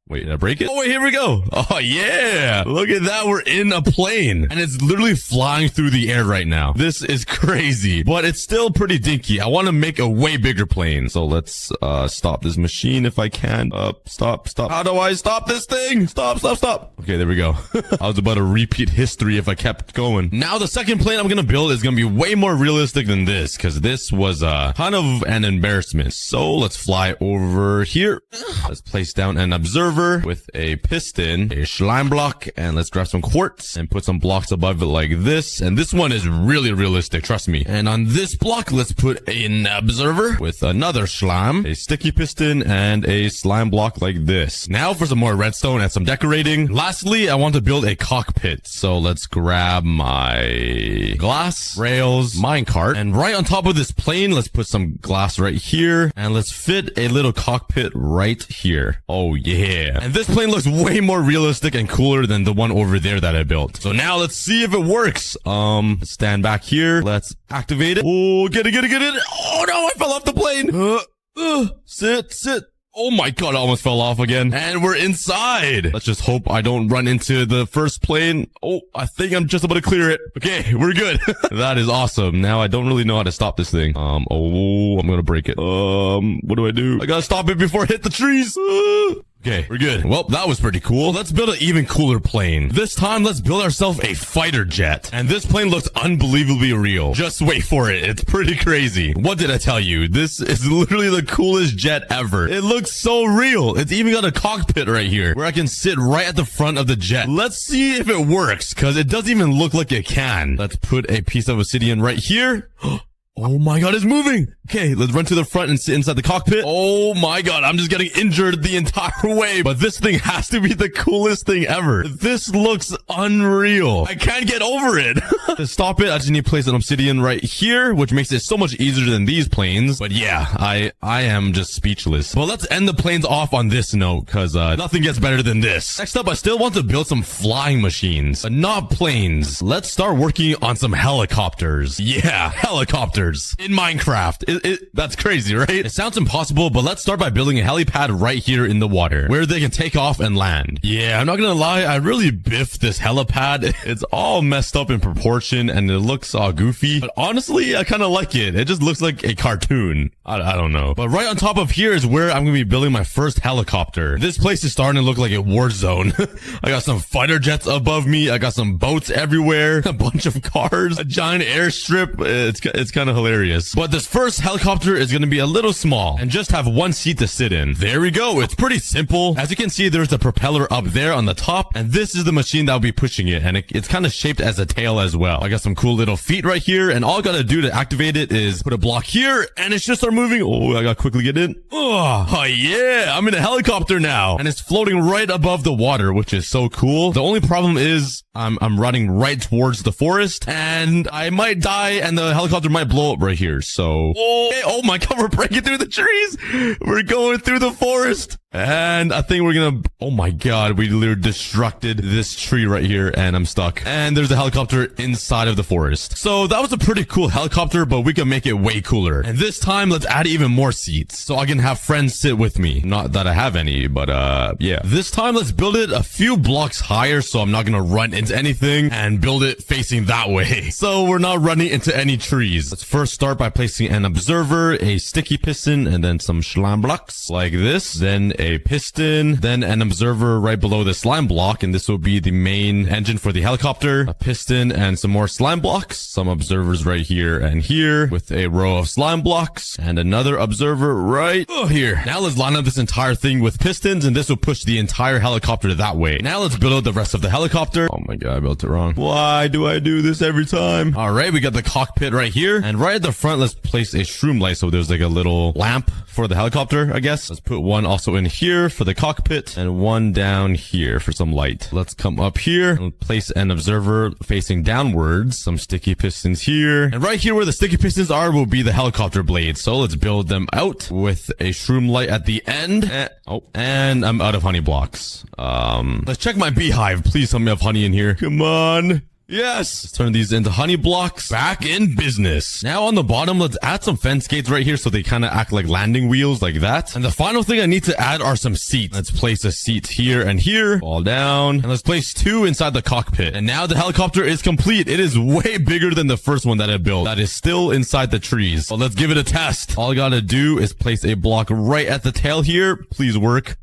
Wait, did I break it? Oh, wait, here we go. Oh, yeah. Look at that. We're in a plane. And it's literally flying through the air right now. This is crazy. But it's still pretty dinky. I want to make a way bigger plane. So let's stop this machine if I can. Stop. How do I stop this thing? Stop. Okay, there we go. I was about to repeat history if I kept going. Now, the second plane I'm going to build is going to be way more realistic than this, because this was kind of an embarrassment. So let's fly over here. Let's place down an observer with a piston, a slime block, and let's grab some quartz and put some blocks above it like this. And this one is really realistic, trust me. And on this block, let's put an observer with another slime, a sticky piston, and a slime block like this. Now for some more redstone and some decorating. Lastly, I want to build a cockpit. So let's grab my glass, rails, minecart, and right on top of this plane, let's put some glass right here, and let's fit a little cockpit right here. Oh yeah. Yeah. And this plane looks way more realistic and cooler than the one over there that I built. So now let's see if it works. Let's stand back here. Let's activate it. Oh, get it. Oh no, I fell off the plane. Sit. Oh my god, I almost fell off again. And we're inside. Let's just hope I don't run into the first plane. Oh, I think I'm just about to clear it. Okay, we're good. That is awesome. Now I don't really know how to stop this thing. I'm gonna break it. What do I do? I gotta stop it before I hit the trees. Okay, we're good. Well, that was pretty cool. Let's build an even cooler plane. This time, let's build ourselves a fighter jet. And this plane looks unbelievably real. Just wait for it. It's pretty crazy. What did I tell you? This is literally the coolest jet ever. It looks so real. It's even got a cockpit right here where I can sit right at the front of the jet. Let's see if it works, because it doesn't even look like it can. Let's put a piece of obsidian right here. Oh my god, it's moving. Okay, let's run to the front and sit inside the cockpit. Oh my god, I'm just getting injured the entire way. But this thing has to be the coolest thing ever. This looks unreal. I can't get over it. To stop it, I just need to place an obsidian right here, which makes it so much easier than these planes. But yeah, I am just speechless. Well, let's end the planes off on this note, because nothing gets better than this. Next up, I still want to build some flying machines, but not planes. Let's start working on some helicopters. Yeah, helicopters. In Minecraft. That's crazy, right? It sounds impossible, but let's start by building a helipad right here in the water where they can take off and land. Yeah, I'm not gonna lie, I really biffed this helipad. It's all messed up in proportion and it looks all goofy, but honestly, I kind of like it. It just looks like a cartoon. I don't know. But right on top of here is where I'm gonna be building my first helicopter. This place is starting to look like a war zone. I got some fighter jets above me. I got some boats everywhere, a bunch of cars, a giant airstrip. It's kind of hilarious. But this first helicopter is going to be a little small and just have one seat to sit in. There we go. It's pretty simple. As you can see, there's a propeller up there on the top, and this is the machine that will be pushing it, and it's kind of shaped as a tail as well. I got some cool little feet right here, and all I got to do to activate it is put a block here, and it should start moving. Oh, I got to quickly get in. Oh yeah, I'm in a helicopter now, and it's floating right above the water, which is so cool. The only problem is I'm running right towards the forest, and I might die, and the helicopter might blow up right here. So, oh my god, we're breaking through the trees. We're going through the forest. And I think we're gonna, oh my god, we literally destructed this tree right here and I'm stuck. And there's a helicopter inside of the forest. So that was a pretty cool helicopter, but we can make it way cooler. And this time, let's add even more seats so I can have friends sit with me. Not that I have any, but yeah. This time, let's build it a few blocks higher so I'm not gonna run into anything and build it facing that way. So we're not running into any trees. Let's first start by placing an observer, a sticky piston, and then some slime blocks like this. Then a piston, then an observer right below the slime block, and this will be the main engine for the helicopter. A piston and some more slime blocks, some observers right here and here with a row of slime blocks, and another observer right here. Now let's line up this entire thing with pistons, and this will push the entire helicopter that way. Now let's build out the rest of the helicopter. Oh my god, I built it wrong. Why do I do this every time? All right, we got the cockpit right here, and right at the front, let's place a shroom light so there's like a little lamp for the helicopter, I guess. Let's put one also in here for the cockpit and one down here for some light. Let's come up here and place an observer facing downwards. Some sticky pistons here. And right here where the sticky pistons are will be the helicopter blades. So let's build them out with a shroom light at the end. And I'm out of honey blocks. Let's check my beehive. Please tell me I have honey in here. Come on. Yes! Let's turn these into honey blocks. Back in business. Now on the bottom, let's add some fence gates right here so they kind of act like landing wheels like that. And the final thing I need to add are some seats. Let's place a seat here and here. Fall down. And let's place two inside the cockpit. And now the helicopter is complete. It is way bigger than the first one that I built. That is still inside the trees. But let's give it a test. All I gotta do is place a block right at the tail here. Please work.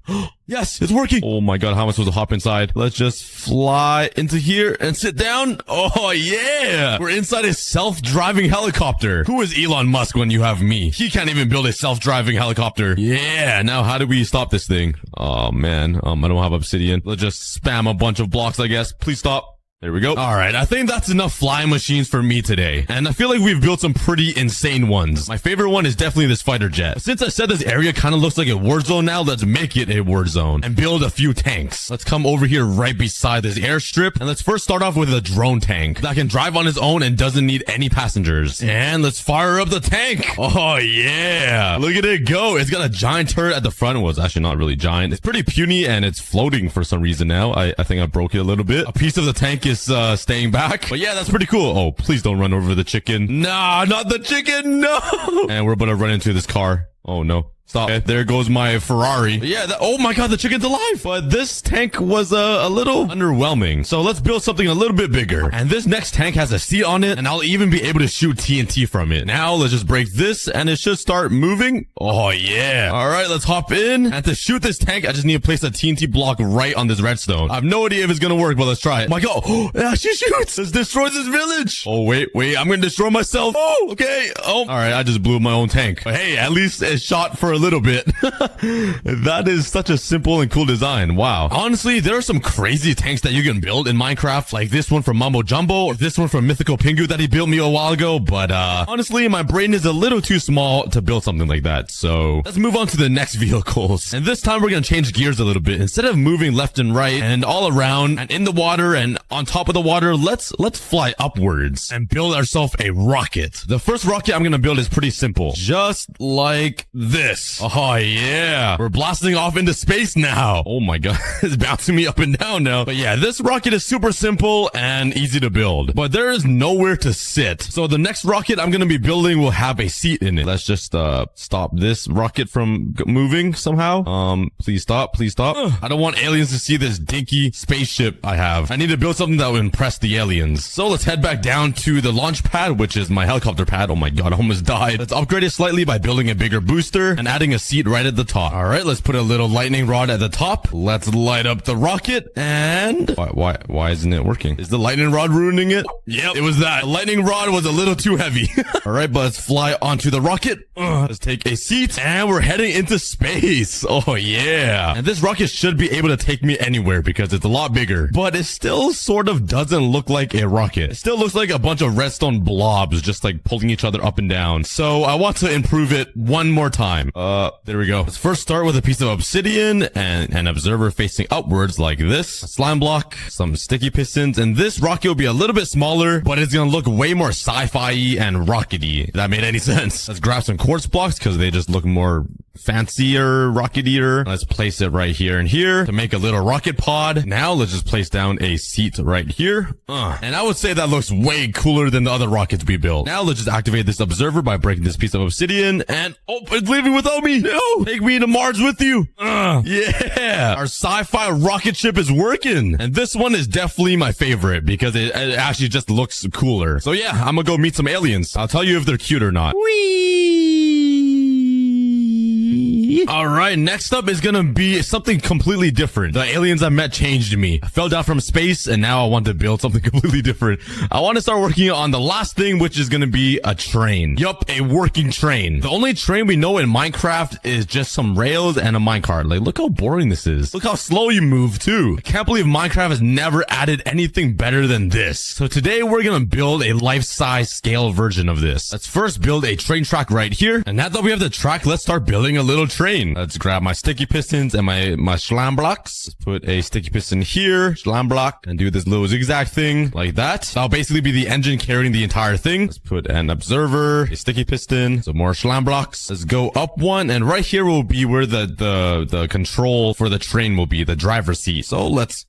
Yes, it's working. Oh my god, how am I supposed to hop inside? Let's just fly into here and sit down. Oh yeah, we're inside a self-driving helicopter. Who is Elon Musk when you have me? He can't even build a self-driving helicopter. Yeah, now how do we stop this thing? Oh man, I don't have obsidian. Let's just spam a bunch of blocks, I guess. Please stop. There we go. All right, I think that's enough flying machines for me today. And I feel like we've built some pretty insane ones. My favorite one is definitely this fighter jet. Since I said this area kind of looks like a war zone now, let's make it a war zone and build a few tanks. Let's come over here right beside this airstrip. And let's first start off with a drone tank that can drive on its own and doesn't need any passengers. And let's fire up the tank. Oh, yeah. Look at it go. It's got a giant turret at the front. Well, it's actually not really giant. It's pretty puny and it's floating for some reason now. I think I broke it a little bit. A piece of the tank is staying back. But yeah, that's pretty cool. Oh, please don't run over the chicken. Nah, not the chicken. No. And we're about to run into this car. Oh, no. Stop. Okay, there goes my Ferrari. Yeah, oh my god, the chicken's alive. But this tank was a little underwhelming. So let's build something a little bit bigger. And this next tank has a seat on it, and I'll even be able to shoot TNT from it. Now let's just break this, and it should start moving. Oh yeah. All right, let's hop in. And to shoot this tank, I just need to place a TNT block right on this redstone. I have no idea if it's gonna work, but let's try it. Oh my god. Oh, yeah, she shoots. Let's destroy this village. Oh, wait. I'm gonna destroy myself. Oh, okay. Oh, all right. I just blew my own tank. But hey, at least it shot for a little bit. That is such a simple and cool design. Wow. Honestly, there are some crazy tanks that you can build in Minecraft, like this one from Mumbo Jumbo or this one from Mythical Pingu that he built me a while ago. But honestly, my brain is a little too small to build something like that. So let's move on to the next vehicles. And this time we're going to change gears a little bit. Instead of moving left and right and all around and in the water and on top of the water, let's fly upwards and build ourselves a rocket. The first rocket I'm going to build is pretty simple. Just like this. Oh, yeah. We're blasting off into space now. Oh my god. It's bouncing me up and down now. But yeah, this rocket is super simple and easy to build. But there is nowhere to sit. So the next rocket I'm going to be building will have a seat in it. Let's just stop this rocket from moving somehow. Please stop. Please stop. I don't want aliens to see this dinky spaceship I have. I need to build something that will impress the aliens. So let's head back down to the launch pad, which is my helicopter pad. Oh my god, I almost died. Let's upgrade it slightly by building a bigger booster and adding a seat right at the top. All right, let's put a little lightning rod at the top. Let's light up the rocket. And why isn't it working? Is the lightning rod ruining it? Yep, it was that. The lightning rod was a little too heavy. All right, but let's fly onto the rocket. Let's take a seat and we're heading into space. Oh yeah. And this rocket should be able to take me anywhere because it's a lot bigger, but it still sort of doesn't look like a rocket. It still looks like a bunch of redstone blobs just like pulling each other up and down. So I want to improve it one more time. There we go. Let's first start with a piece of obsidian and an observer facing upwards like this. A slime block, some sticky pistons, and this rocket will be a little bit smaller, but it's gonna look way more sci-fi and rockety. If that made any sense. Let's grab some quartz blocks because they just look more fancier, rocketier. Let's place it right here and here to make a little rocket pod. Now let's just place down a seat right here. And I would say that looks way cooler than the other rockets we built. Now let's just activate this observer by breaking this piece of obsidian and oh, it's leaving without me. No, take me to Mars with you. Yeah, our sci-fi rocket ship is working. And this one is definitely my favorite because it actually just looks cooler. So yeah, I'm gonna go meet some aliens. I'll tell you if they're cute or not. Alright, next up is gonna be something completely different. The aliens I met changed me. I fell down from space and now I want to build something completely different. I want to start working on the last thing, which is gonna be a train. Yup, a working train. The only train we know in Minecraft is just some rails and a minecart. Like, look how boring this is. Look how slow you move too. I can't believe Minecraft has never added anything better than this. So today we're gonna build a life-size scale version of this. Let's first build a train track right here. And now that we have the track, let's start building a little train. Let's grab my sticky pistons and my slime blocks. Let's put a sticky piston here, slime block, and do this little zigzag thing like that. That'll basically be the engine carrying the entire thing. Let's put an observer, a sticky piston, some more slime blocks. Let's go up one, and right here will be where the control for the train will be, the driver's seat. So let's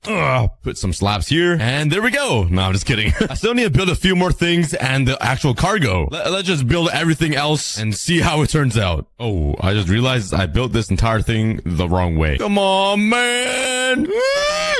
put some slabs here, and there we go. No, I'm just kidding. I still need to build a few more things and the actual cargo. Let's just build everything else and see how it turns out. Oh, I just realized I built this entire thing the wrong way. Come on, man.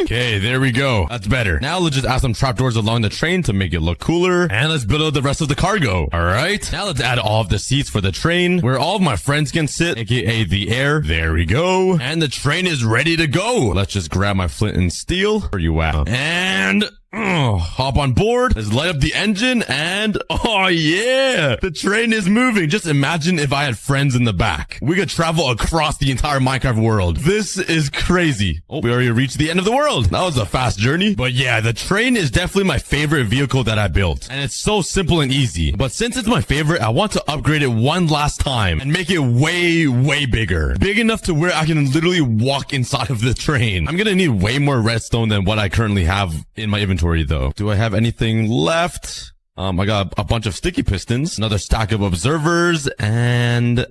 Okay, there we go. That's better. Now let's just add some trapdoors along the train to make it look cooler. And let's build out the rest of the cargo. All right. Now let's add all of the seats for the train where all of my friends can sit, aka the air. There we go. And the train is ready to go. Let's just grab my flint and steel. Where you at? And Hop on board. Let's light up the engine and oh yeah, the train is moving. Just imagine if I had friends in the back. We could travel across the entire Minecraft world. This is crazy. Oh, we already reached the end of the world. That was a fast journey. But yeah, the train is definitely my favorite vehicle that I built. And it's so simple and easy. But since it's my favorite, I want to upgrade it one last time and make it way, way bigger. Big enough to where I can literally walk inside of the train. I'm gonna need way more redstone than what I currently have in my inventory though. Do I have anything left? I got a bunch of sticky pistons, another stack of observers, and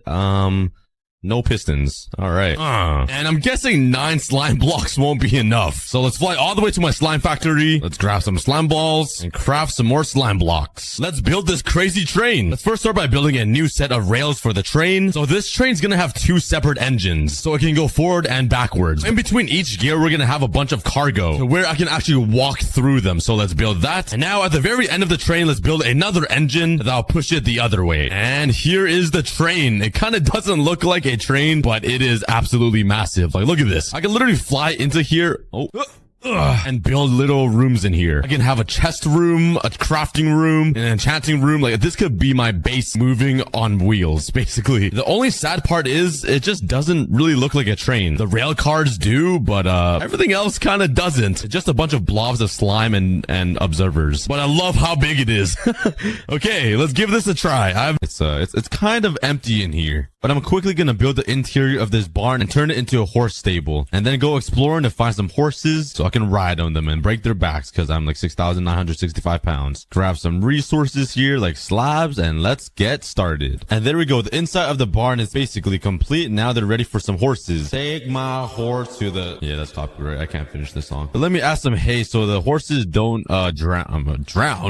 no pistons. All right. And I'm guessing 9 slime blocks won't be enough. So let's fly all the way to my slime factory. Let's grab some slime balls and craft some more slime blocks. Let's build this crazy train. Let's first start by building a new set of rails for the train. So this train's gonna have 2 separate engines, so it can go forward and backwards. In between each gear, we're gonna have a bunch of cargo to where I can actually walk through them. So let's build that. And now at the very end of the train, let's build another engine that'll push it the other way. And here is the train. It kind of doesn't look like a train, but it is absolutely massive. Like, look at this. I can literally fly into here. And build little rooms in here. I can have a chest room, a crafting room, an enchanting room. Like, this could be my base moving on wheels, basically. The only sad part is it just doesn't really look like a train. The rail cars do, but everything else kind of doesn't. It's just a bunch of blobs of slime and observers. But I love how big it is. Okay, let's give this a try. It's kind of empty in here, but I'm quickly gonna build the interior of this barn and turn it into a horse stable, and then go exploring to find some horses so I can ride on them and break their backs because I'm like 6,965 pounds. Grab some resources here like slabs and let's get started. And there we go. The inside of the barn is basically complete. Now they're ready for some horses. Take my horse to the... Yeah, that's copyright. I can't finish this song. But let me add some hay so the horses don't drown.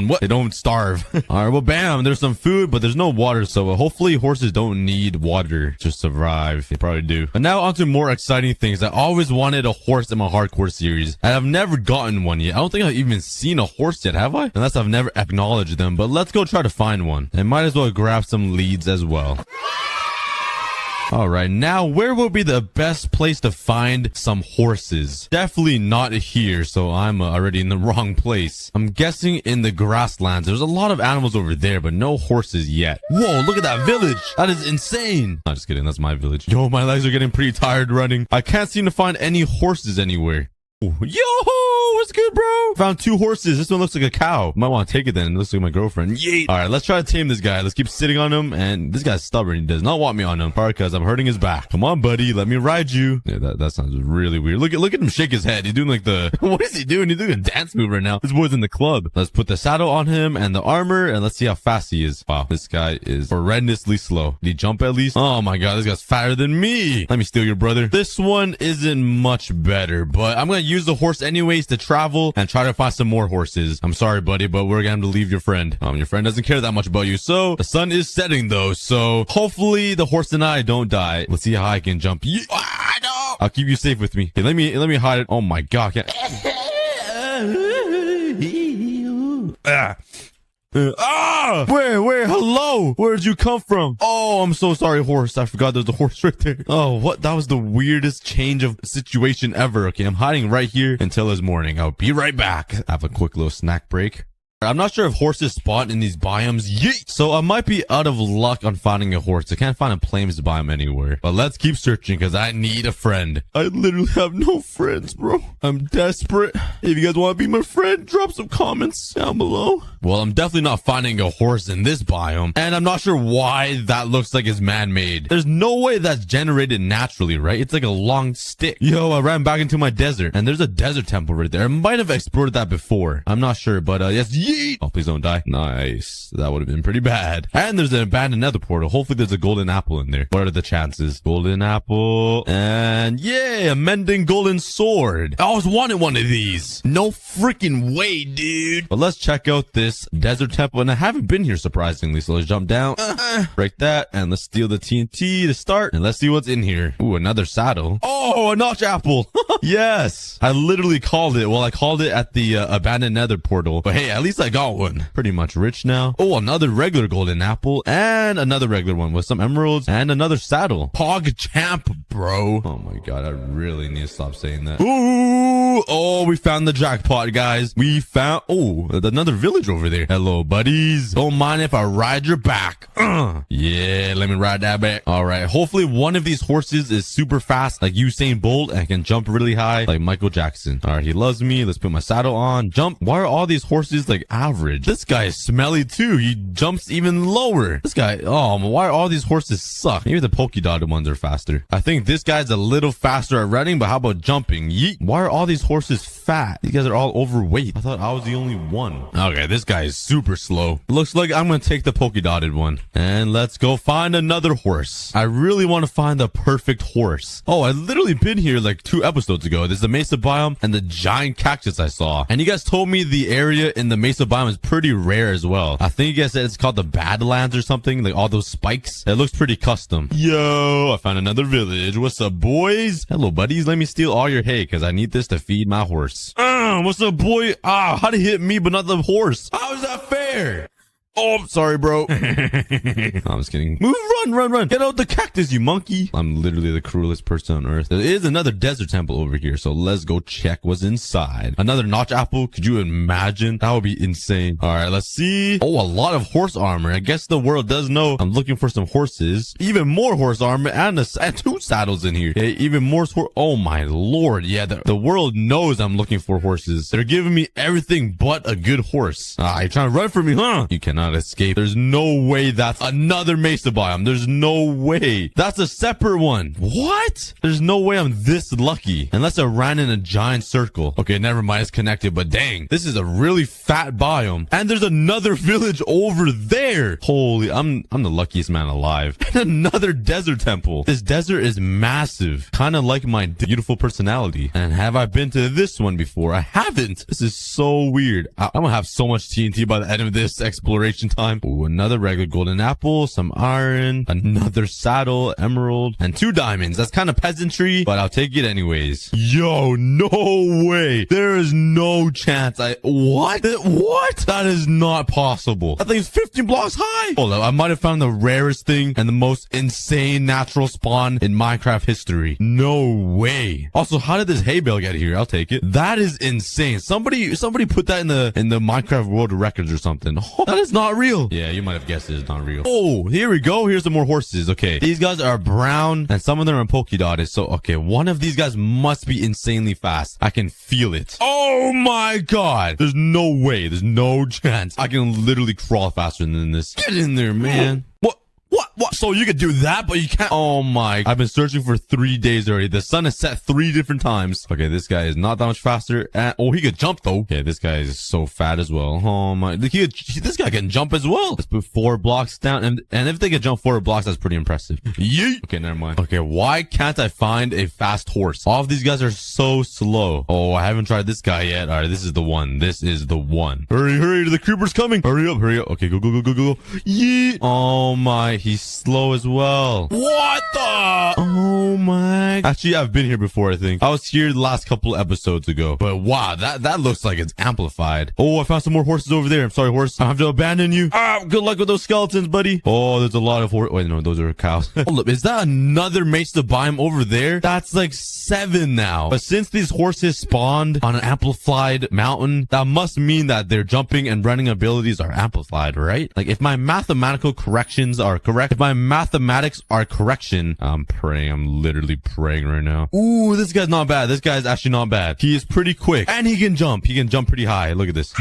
What? They don't starve. All right, well, bam. There's some food, but there's no water. So hopefully horses don't need water to survive. They probably do. But now on to more exciting things. I always wanted a horse in my hardcore series. I've never gotten one yet. I don't think I've even seen a horse yet, have I? Unless I've never acknowledged them. But let's go try to find one. And might as well grab some leads as well. Alright, now where will be the best place to find some horses? Definitely not here, so I'm already in the wrong place. I'm guessing in the grasslands. There's a lot of animals over there, but no horses yet. Whoa, look at that village. That is insane. I'm just kidding, that's my village. Yo, my legs are getting pretty tired running. I can't seem to find any horses anywhere. Yo, what's good, bro? Found 2 horses. This one looks like a cow. Might want to take it then. It looks like my girlfriend. Yeet. All right, let's try to tame this guy. Let's keep sitting on him. And this guy's stubborn. He does not want me on him. Part because I'm hurting his back. Come on, buddy. Let me ride you. Yeah, that sounds really weird. Look at him shake his head. He's doing like the... What is he doing? He's doing a dance move right now. This boy's in the club. Let's put the saddle on him and the armor. And let's see how fast he is. Wow, this guy is horrendously slow. Did he jump at least? Oh my god, this guy's fatter than me. Let me steal your brother. This one isn't much better, but I'm going to use the horse anyways to travel and try to find some more horses. I'm sorry, buddy, but we're gonna have to leave your friend. Your friend doesn't care that much about you. So the sun is setting though, so hopefully the horse and I don't die. Let's see how I can jump. No! I'll keep you safe with me. Okay, let me hide it. Oh my god, I can't... Where, hello? Where'd you come from? Oh, I'm so sorry, horse. I forgot there's a horse right there. Oh, what? That was the weirdest change of situation ever. Okay, I'm hiding right here until it's morning. I'll be right back. Have a quick little snack break. I'm not sure if horses spawn in these biomes. Yeet! So I might be out of luck on finding a horse. I can't find a plains biome anywhere. But let's keep searching because I need a friend. I literally have no friends, bro. I'm desperate. If you guys want to be my friend, drop some comments down below. Well, I'm definitely not finding a horse in this biome. And I'm not sure why that looks like it's man-made. There's no way that's generated naturally, right? It's like a long stick. Yo, I ran back into my desert. And there's a desert temple right there. I might have explored that before. I'm not sure, but yes, yeet! Oh, please don't die. Nice. That would have been pretty bad. And there's an abandoned nether portal. Hopefully there's a golden apple in there. What are the chances? Golden apple. And yeah, a mending golden sword. I always wanted one of these. No freaking way, dude. But let's check out this desert temple. And I haven't been here, surprisingly. So let's jump down. Break that. And let's steal the TNT to start. And let's see what's in here. Ooh, another saddle. Oh, a notch apple. Yes. I literally called it. Well, I called it at the abandoned nether portal. But hey, at least least I got one. Pretty much rich now. Oh, another regular golden apple and another regular one with some emeralds and another saddle. Pog champ, bro. Oh my god, I really need to stop saying that. Ooh, oh, we found the jackpot, guys. We found, oh, another village over there. Hello, buddies. Don't mind if I ride your back. Yeah, let me ride that back. All right, hopefully one of these horses is super fast like Usain Bolt and can jump really high like Michael Jackson. All right, he loves me. Let's put my saddle on. Jump. Why are all these horses like average? This guy is smelly too. He jumps even lower. This guy, oh, why are all these horses suck? Maybe the polka dotted ones are faster. I think this guy's a little faster at running, but how about jumping? Yeet. Why are all these horses fat? These guys are all overweight. I thought I was the only one. Okay, this guy is super slow. Looks like I'm gonna take the polka dotted one. And let's go find another horse. I really want to find the perfect horse. Oh, I literally been here like 2 episodes ago. There's the Mesa biome and the giant cactus I saw. And you guys told me the area in the Mesa biome is pretty rare as well. I think you guys said it's called the Badlands or something. Like all those spikes. It looks pretty custom. Yo, I found another village. What's up, boys? Hello, buddies. Let me steal all your hay because I need this to feed my horse. What's up, boy? How'd it hit me but not the horse? How is that fair? Oh, I'm sorry, bro. I'm just kidding. Move, run. Get out the cactus, you monkey. I'm literally the cruelest person on earth. There is another desert temple over here, so let's go check what's inside. Another notch apple. Could you imagine? That would be insane. All right, let's see. Oh, a lot of horse armor. I guess the world does know I'm looking for some horses. Even more horse armor and 2 saddles in here. Okay, even more. Oh, my lord. Yeah, the world knows I'm looking for horses. They're giving me everything but a good horse. You're trying to run from me, huh? You cannot escape. There's no way that's another Mesa biome. There's no way. That's a separate one. What? There's no way I'm this lucky. Unless I ran in a giant circle. Okay, never mind. It's connected, but dang. This is a really fat biome. And there's another village over there. Holy, I'm the luckiest man alive. And another desert temple. This desert is massive. Kind of like my beautiful personality. And have I been to this one before? I haven't. This is so weird. I'm gonna have so much TNT by the end of this exploration time. Ooh, another regular golden apple, some iron, another saddle, emerald, and 2 diamonds. That's kind of peasantry, but I'll take it anyways. Yo, no way. There is no chance. What? What? That is not possible. That thing's 15 blocks high. Hold up. I might have found the rarest thing and the most insane natural spawn in Minecraft history. No way. Also, how did this hay bale get here? I'll take it. That is insane. Somebody put that in the Minecraft world records or something. Oh, that is not real. Yeah, you might have guessed it's not real. Oh, here we go. Here's some more horses. Okay, these guys are brown and some of them are polka dotted. So, okay, one of these guys must be insanely fast. I can feel it. Oh my god. There's no way. There's no chance. I can literally crawl faster than this. Get in there, man. What? So you could do that, but you can't. Oh my. I've been searching for 3 days already. The sun is set 3 different times. Okay, this guy is not that much faster. And, oh, he could jump though. Okay, this guy is so fat as well. Oh my. This guy can jump as well. Let's put 4 blocks down. And if they can jump 4 blocks, that's pretty impressive. Yeet. Okay, never mind. Okay, why can't I find a fast horse? All of these guys are so slow. Oh, I haven't tried this guy yet. All right, this is the one. This is the one. Hurry. The creeper's coming. Hurry up. Okay, go. Yeet. Oh my. He's slow as well. What the? Oh my. Actually, I've been here before, I think. I was here the last couple episodes ago. But wow, that looks like it's amplified. Oh, I found some more horses over there. I'm sorry, horse. I have to abandon you. Good luck with those skeletons, buddy. Oh, there's a lot of horse. Wait, no, those are cows. Hold up, is that another Mesa biome over there? That's like 7 now. But since these horses spawned on an amplified mountain, that must mean that their jumping and running abilities are amplified, right? Like if my mathematical corrections are correct, if my mathematics are correction, I'm praying. I'm literally praying right now. Ooh, this guy's not bad. This guy's actually not bad. He is pretty quick and he can jump. He can jump pretty high. Look at this.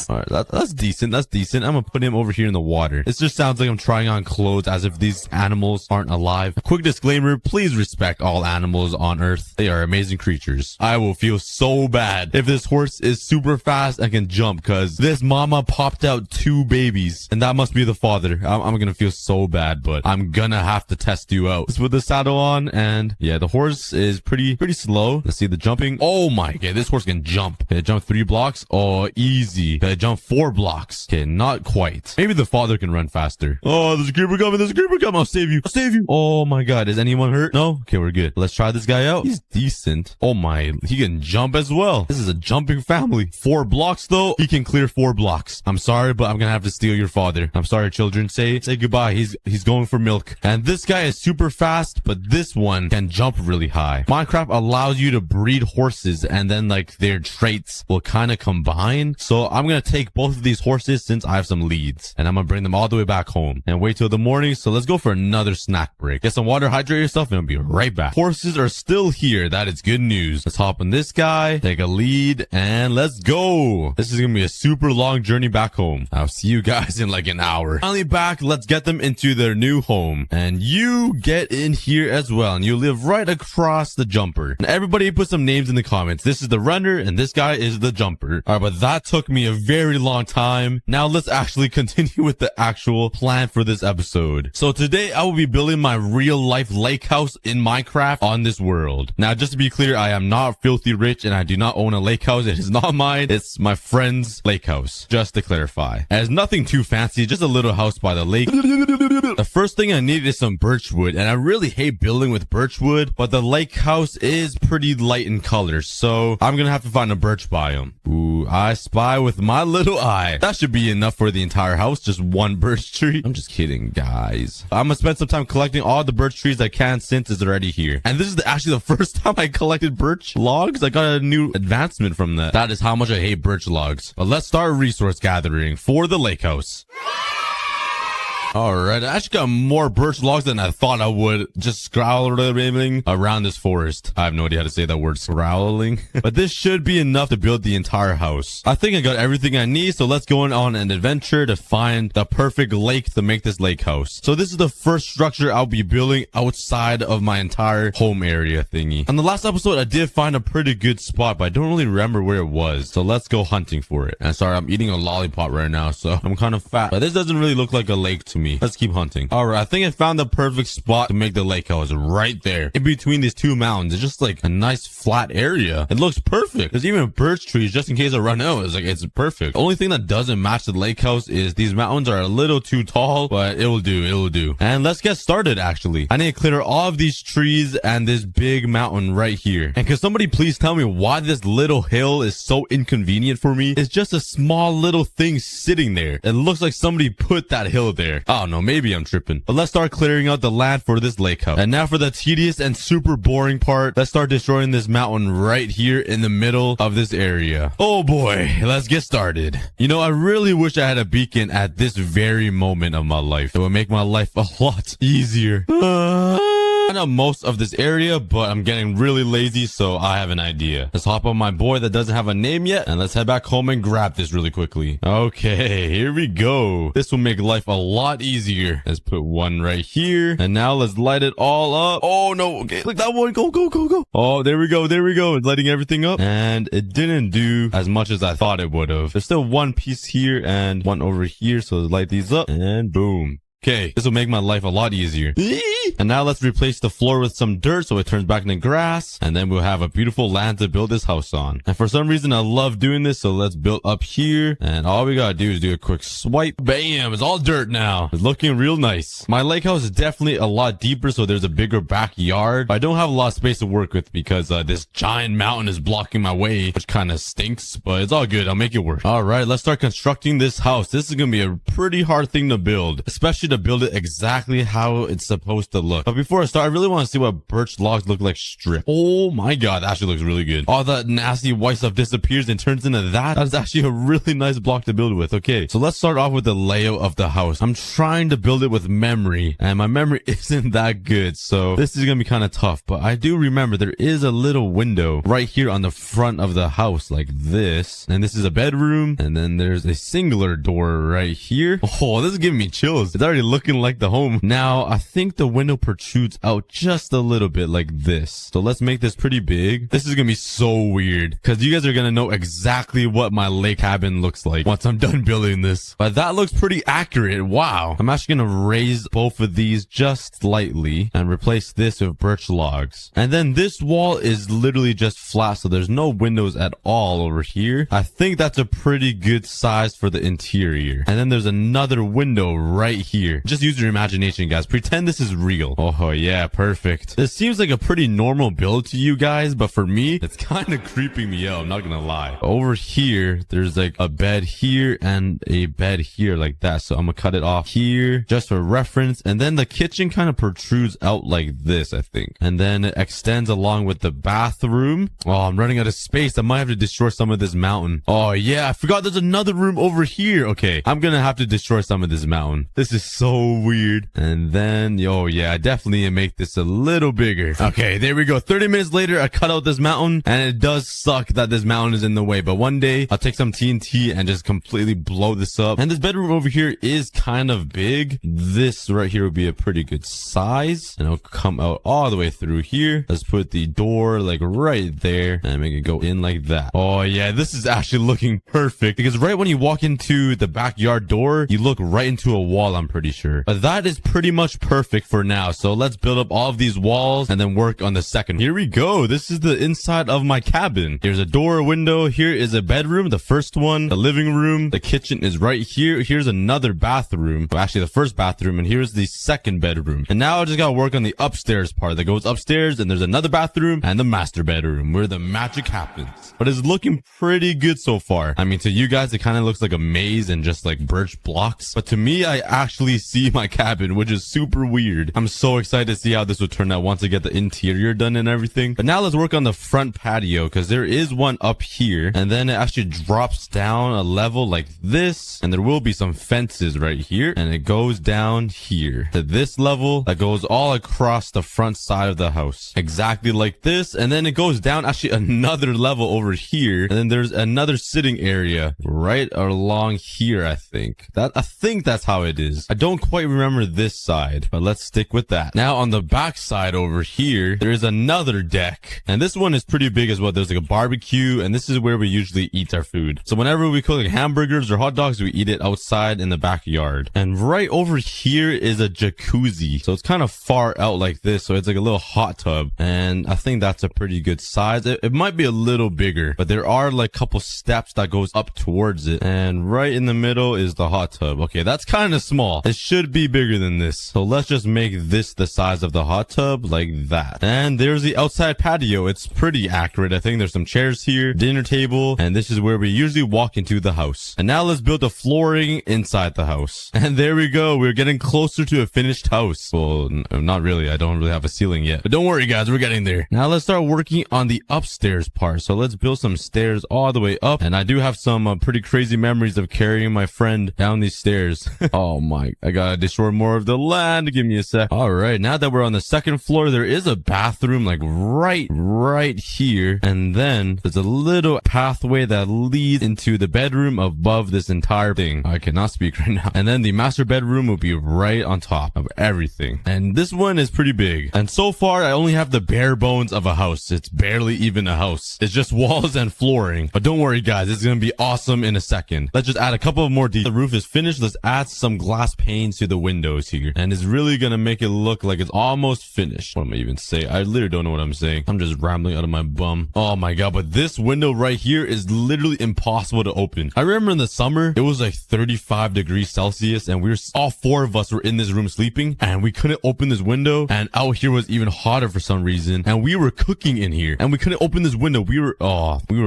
All right, that's decent. That's decent. I'm gonna put him over here in the water. This just sounds like I'm trying on clothes as if these animals aren't alive. A quick disclaimer, please respect all animals on Earth. They are amazing creatures. I will feel so bad if this horse is super fast and can jump because this mama popped out 2 babies and that must be the father. I'm gonna feel so bad. bad, but I'm gonna have to test you out. Let's put the saddle on, and yeah, the horse is pretty slow. Let's see the jumping. Oh my god, this horse can jump. Can it jump 3 blocks? Oh, easy. Can it jump 4 blocks? Okay, not quite. Maybe the father can run faster. Oh, there's a creeper coming. There's a creeper coming. I'll save you. I'll save you. Oh my god, is anyone hurt? No? Okay, we're good. Let's try this guy out. He's decent. Oh my, he can jump as well. This is a jumping family. 4 blocks though. He can clear 4 blocks. I'm sorry, but I'm gonna have to steal your father. I'm sorry, children. Say goodbye. He's going for milk. And this guy is super fast, but this one can jump really high. Minecraft allows you to breed horses, and then like their traits will kind of combine. So I'm gonna take both of these horses since I have some leads, and I'm gonna bring them all the way back home and wait till the morning. So let's go for another snack break. Get some water, hydrate yourself, and I'll be right back. Horses are still here. That is good news. Let's hop on this guy, take a lead, and let's go. This is gonna be a super long journey back home. I'll see you guys in like an hour. Finally back. Let's get them into their new home, and you get in here as well, and you live right across the jumper. And everybody put some names in the comments. This is the runner, and this guy is the jumper. All right, but that took me a very long time. Now let's actually continue with the actual plan for this episode. So today I will be building my real life lake house in Minecraft on this world. Now, just to be clear, I am not filthy rich, and I do not own a lake house. It is not mine. It's my friend's lake house, just to clarify. It has nothing too fancy, just a little house by the lake. The first thing I need is some birch wood, and I really hate building with birch wood, but the lake house is pretty light in color, so I'm gonna have to find a birch biome. Ooh, I spy with my little eye. That should be enough for the entire house, just one birch tree. I'm just kidding, guys. I'm gonna spend some time collecting all the birch trees I can since it's already here. And this is actually the first time I collected birch logs. I got a new advancement from that. That is how much I hate birch logs. But let's start resource gathering for the lake house. Alright, I actually got more birch logs than I thought I would, just scrolling around this forest. I have no idea how to say that word, scrolling. But this should be enough to build the entire house. I think I got everything I need, so let's go on an adventure to find the perfect lake to make this lake house. So this is the first structure I'll be building outside of my entire home area thingy. On the last episode, I did find a pretty good spot, but I don't really remember where it was. So let's go hunting for it. And sorry, I'm eating a lollipop right now, so I'm kind of fat. But this doesn't really look like a lake to me. Let's keep hunting. All right, I think I found the perfect spot to make the lake house right there in between these 2 mountains. It's just like a nice flat area. It looks perfect. There's even birch trees just in case I run out. It's perfect. The only thing that doesn't match the lake house is these mountains are a little too tall, but it will do. It will do. And let's get started. Actually, I need to clear all of these trees and this big mountain right here. And can somebody please tell me why this little hill is so inconvenient for me? It's just a small little thing sitting there. It looks like somebody put that hill there. I don't know. Maybe I'm tripping. But let's start clearing out the land for this lake house. And now for the tedious and super boring part. Let's start destroying this mountain right here in the middle of this area. Oh boy, let's get started. You know, I really wish I had a beacon at this very moment of my life. It would make my life a lot easier. I know most of this area, but I'm getting really lazy, so I have an idea. Let's hop on my boy that doesn't have a name yet, and let's head back home and grab this really quickly. Okay, here we go. This will make life a lot easier. Let's put one right here, and now let's light it all up. Oh no, okay, click that one. Go, go, go, go. Oh, there we go, there we go. It's lighting everything up, and it didn't do as much as I thought it would have. There's still one piece here and one over here, so let's light these up, and boom. Okay, this will make my life a lot easier. And now let's replace the floor with some dirt so it turns back into grass. And then we'll have a beautiful land to build this house on. And for some reason, I love doing this. So let's build up here. And all we gotta do is do a quick swipe. Bam! It's all dirt now. It's looking real nice. My lake house is definitely a lot deeper, so there's a bigger backyard. But I don't have a lot of space to work with because this giant mountain is blocking my way, which kind of stinks. But it's all good. I'll make it work. All right, let's start constructing this house. This is gonna be a pretty hard thing to build, especially to build it exactly how it's supposed to look. But before I start, I really want to see what birch logs look like stripped. Oh my god, that actually looks really good. All that nasty white stuff disappears and turns into that. That is actually a really nice block to build with. Okay, so let's start off with the layout of the house. I'm trying to build it with memory, and my memory isn't that good, so this is gonna be kind of tough. But I do remember there is a little window right here on the front of the house like this, and this is a bedroom, and then there's a singular door right here. Oh, this is giving me chills. It's already already looking like the home. Now, I think the window protrudes out just a little bit like this. So let's make this pretty big. This is gonna be so weird because you guys are gonna know exactly what my lake cabin looks like once I'm done building this. But that looks pretty accurate. Wow. I'm actually gonna raise both of these just slightly and replace this with birch logs. And then this wall is literally just flat, so there's no windows at all over here. I think that's a pretty good size for the interior. And then there's another window right here. Just use your imagination, guys. Pretend this is real. Oh yeah, perfect. This seems like a pretty normal build to you guys, but for me, it's kind of creeping me out. I'm not gonna lie. Over here, there's like a bed here and a bed here like that. So I'm gonna cut it off here just for reference. And then the kitchen kind of protrudes out like this, I think. And then it extends along with the bathroom. Oh, I'm running out of space. I might have to destroy some of this mountain. Oh yeah, I forgot there's another room over here. Okay, I'm gonna have to destroy some of this mountain. This is so weird. And then, oh yeah, I definitely make this a little bigger. Okay, there we go. 30 minutes later, I cut out this mountain, and it does suck that this mountain is in the way. But one day, I'll take some TNT and just completely blow this up. And this bedroom over here is kind of big. This right here would be a pretty good size. And it'll come out all the way through here. Let's put the door like right there and make it go in like that. Oh yeah, this is actually looking perfect because right when you walk into the backyard door, you look right into a wall, I'm pretty sure. But that is pretty much perfect for now. So let's build up all of these walls and then work on the second. Here we go. This is the inside of my cabin. Here's a door, a window. Here is a bedroom, the first one, the living room. The kitchen is right here. Here's another bathroom. Well, actually the first bathroom, and here's the second bedroom. And now I just gotta work on the upstairs part that goes upstairs, and there's another bathroom and the master bedroom where the magic happens. But it's looking pretty good so far. I mean, to you guys, it kind of looks like a maze and just like birch blocks. But to me, I actually see my cabin, which is super weird. I'm so excited to see how this will turn out once I get the interior done and everything. But now let's work on the front patio because there is one up here, and then it actually drops down a level like this, and there will be some fences right here, and it goes down here to this level that goes all across the front side of the house, exactly like this. And then it goes down actually another level over here, and then there's another sitting area right along here. I think that's how it is. I don't quite remember this side, but let's stick with that. Now on the back side over here, there is another deck, and this one is pretty big as well. There's like a barbecue, and this is where we usually eat our food. So whenever we cook like hamburgers or hot dogs, we eat it outside in the backyard. And right over here is a jacuzzi, so it's kind of far out like this, so it's like a little hot tub, and I think that's a pretty good size. It might be a little bigger, but there are like a couple steps that goes up towards it, and right in the middle is the hot tub. Okay, that's kind of small. It should be bigger than this, so let's just make this the size of the hot tub like that. And there's the outside patio. It's pretty accurate. I think there's some chairs here, dinner table, and this is where we usually walk into the house. And now let's build the flooring inside the house. And there we go. We're getting closer to a finished house. Well, not really. I don't really have a ceiling yet, but don't worry guys, we're getting there. Now let's start working on the upstairs part. So let's build some stairs all the way up, and I do have some pretty crazy memories of carrying my friend down these stairs. Oh my, I gotta destroy more of the land. Give me a sec. All right, now that we're on the second floor, there is a bathroom like right here, and then there's a little pathway that leads into the bedroom above this entire thing. I cannot speak right now. And then the master bedroom will be right on top of everything, and this one is pretty big. And so far I only have the bare bones of a house. It's barely even a house. It's just walls and flooring. But don't worry guys, it's gonna be awesome in a second. Let's just add a couple of more details. The roof is finished. Let's add some glass panes to the windows here, and it's really gonna make it look like it's almost finished. What am I even saying? I literally don't know what I'm saying. I'm just rambling out of my bum. Oh my god, but this window right here is literally impossible to open. I remember in the summer it was like 35 degrees Celsius, and all four of us were in this room sleeping, and we couldn't open this window, and out here was even hotter for some reason, and we were cooking in here, and we couldn't open this window. We were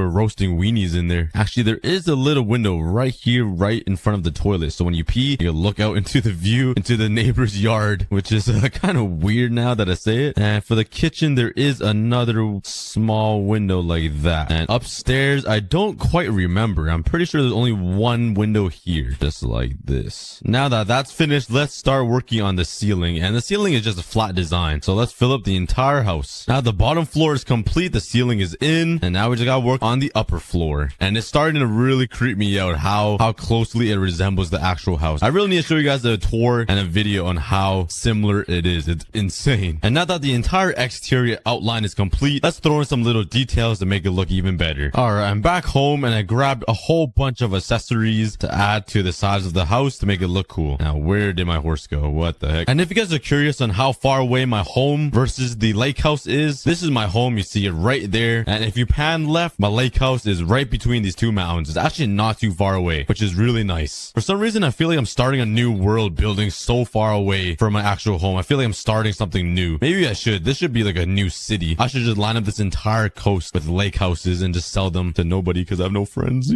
roasting weenies in there. Actually, there is a little window right here, right in front of the toilet, so when you pee, you look out into the view into the neighbor's yard, which is kind of weird now that I say it. And for the kitchen, there is another small window like that. And upstairs, I don't quite remember. I'm pretty sure there's only one window here, just like this. Now that that's finished, let's start working on the ceiling. And the ceiling is just a flat design, so let's fill up the entire house. Now the bottom floor is complete, the ceiling is in, and now we just gotta work on the upper floor. And it's starting to really creep me out how closely it resembles the actual house. I really need to show you guys guys a tour and a video on how similar it is. It's insane. And now that the entire exterior outline is complete, let's throw in some little details to make it look even better. Alright, I'm back home and I grabbed a whole bunch of accessories to add to the size of the house to make it look cool. Now, where did my horse go? What the heck? And if you guys are curious on how far away my home versus the lake house is, this is my home. You see it right there. And if you pan left, my lake house is right between these two mountains. It's actually not too far away, which is really nice. For some reason, I feel like I'm starting a new world building so far away from my actual home. I feel like I'm starting something new. Maybe I should. This should be like a new city. I should just line up this entire coast with lake houses and just sell them to nobody because I have no friends.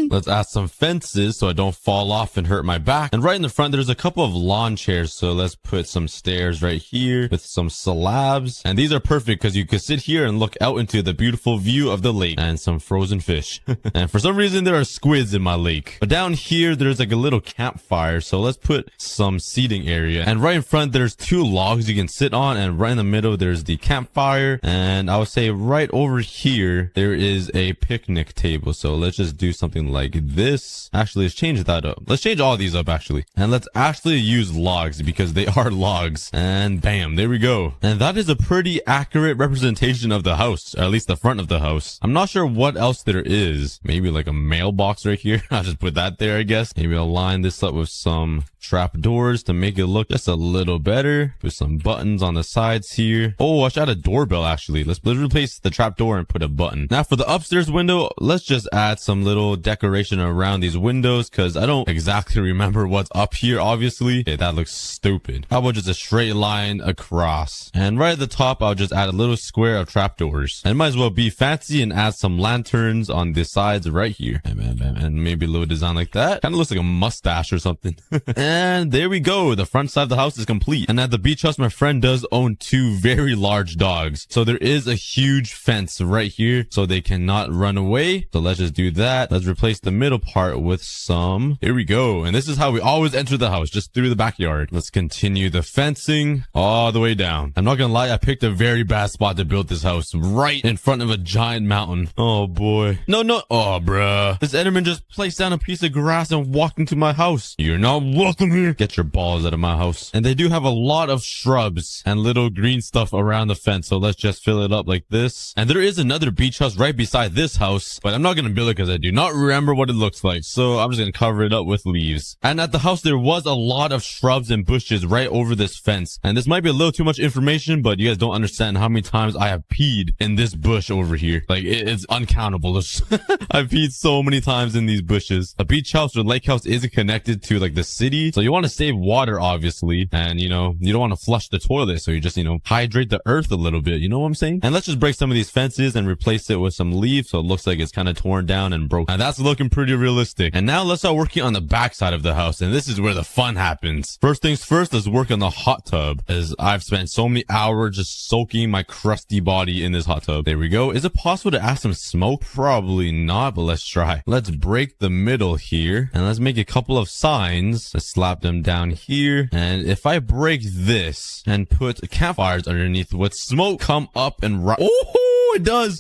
Let's add some fences so I don't fall off and hurt my back. And right in the front, there's a couple of lawn chairs. So let's put some stairs right here with some slabs. And these are perfect because you could sit here and look out into the beautiful view of the lake and some frozen fish. And for some reason, there are squids in my lake. But down here, there's like a little campfire. So let's put some seating area. And right in front, there's two logs you can sit on. And right in the middle, there's the campfire. And I would say right over here, there is a picnic table. So let's just do something like this. Actually, let's change that up. Let's change all these up actually. And let's actually use logs because they are logs. And bam, there we go. And that is a pretty accurate representation of the house, or at least the front of the house. I'm not sure what else there is. Maybe like a mailbox right here. I'll just put that there, I guess. Maybe I'll line this up with some trap doors to make it look just a little better. Put some buttons on the sides here. Oh, I should add a doorbell actually. Let's replace the trap door and put a button. Now for the upstairs window, let's just add some little decoration around these windows because I don't exactly remember what's up here, obviously. Okay, that looks stupid. How about just a straight line across? And right at the top, I'll just add a little square of trapdoors. And might as well be fancy and add some lanterns on the sides right here. And maybe a little design like that. Kind of looks like a mustache or something. And there we go. The front side of the house is complete. And at the beach house, my friend does own two very large dogs. So there is a huge fence right here so they cannot run away. So let's just do that. Let's replace the middle part with some. Here we go. And this is how we always enter the house, just through the backyard. Let's continue the fencing all the way down. I'm not gonna lie, I picked a very bad spot to build this house, right in front of a giant mountain. Oh boy. No. Oh bruh. This Enderman just placed down a piece of grass and walked into my house. You're not welcome here. Get your balls out of my house. And they do have a lot of shrubs and little green stuff around the fence. So let's just fill it up like this. And there is another beach house right beside this house, but I'm not gonna build it because I do not remember what it looks like. So I'm just gonna cover it up with leaves. And at the house, there was a lot of shrubs and bushes right over this fence. And this might be a little too much information, but you guys don't understand how many times I have peed in this bush over here. Like it's uncountable. I've peed so many times in these bushes. A beach house or lake house isn't connected to like the city. So you want to save water, obviously. And you know, you don't want to flush the toilet. So you just, hydrate the earth a little bit. You know what I'm saying? And let's just break some of these fences and replace it with some leaves. So it looks like it's kind of torn down and broken. And that's looking pretty realistic. And now let's start working on the back side of the house. And this is where the fun happens. First things first, let's work on the hot tub, as I've spent so many hours just soaking my crusty body in this hot tub. There we go. Is it possible to add some smoke? Probably not, but let's try. Let's break the middle here and let's make a couple of signs. Let's slap them down here. And if I break this and put campfires underneath, would smoke come up and oh, it does.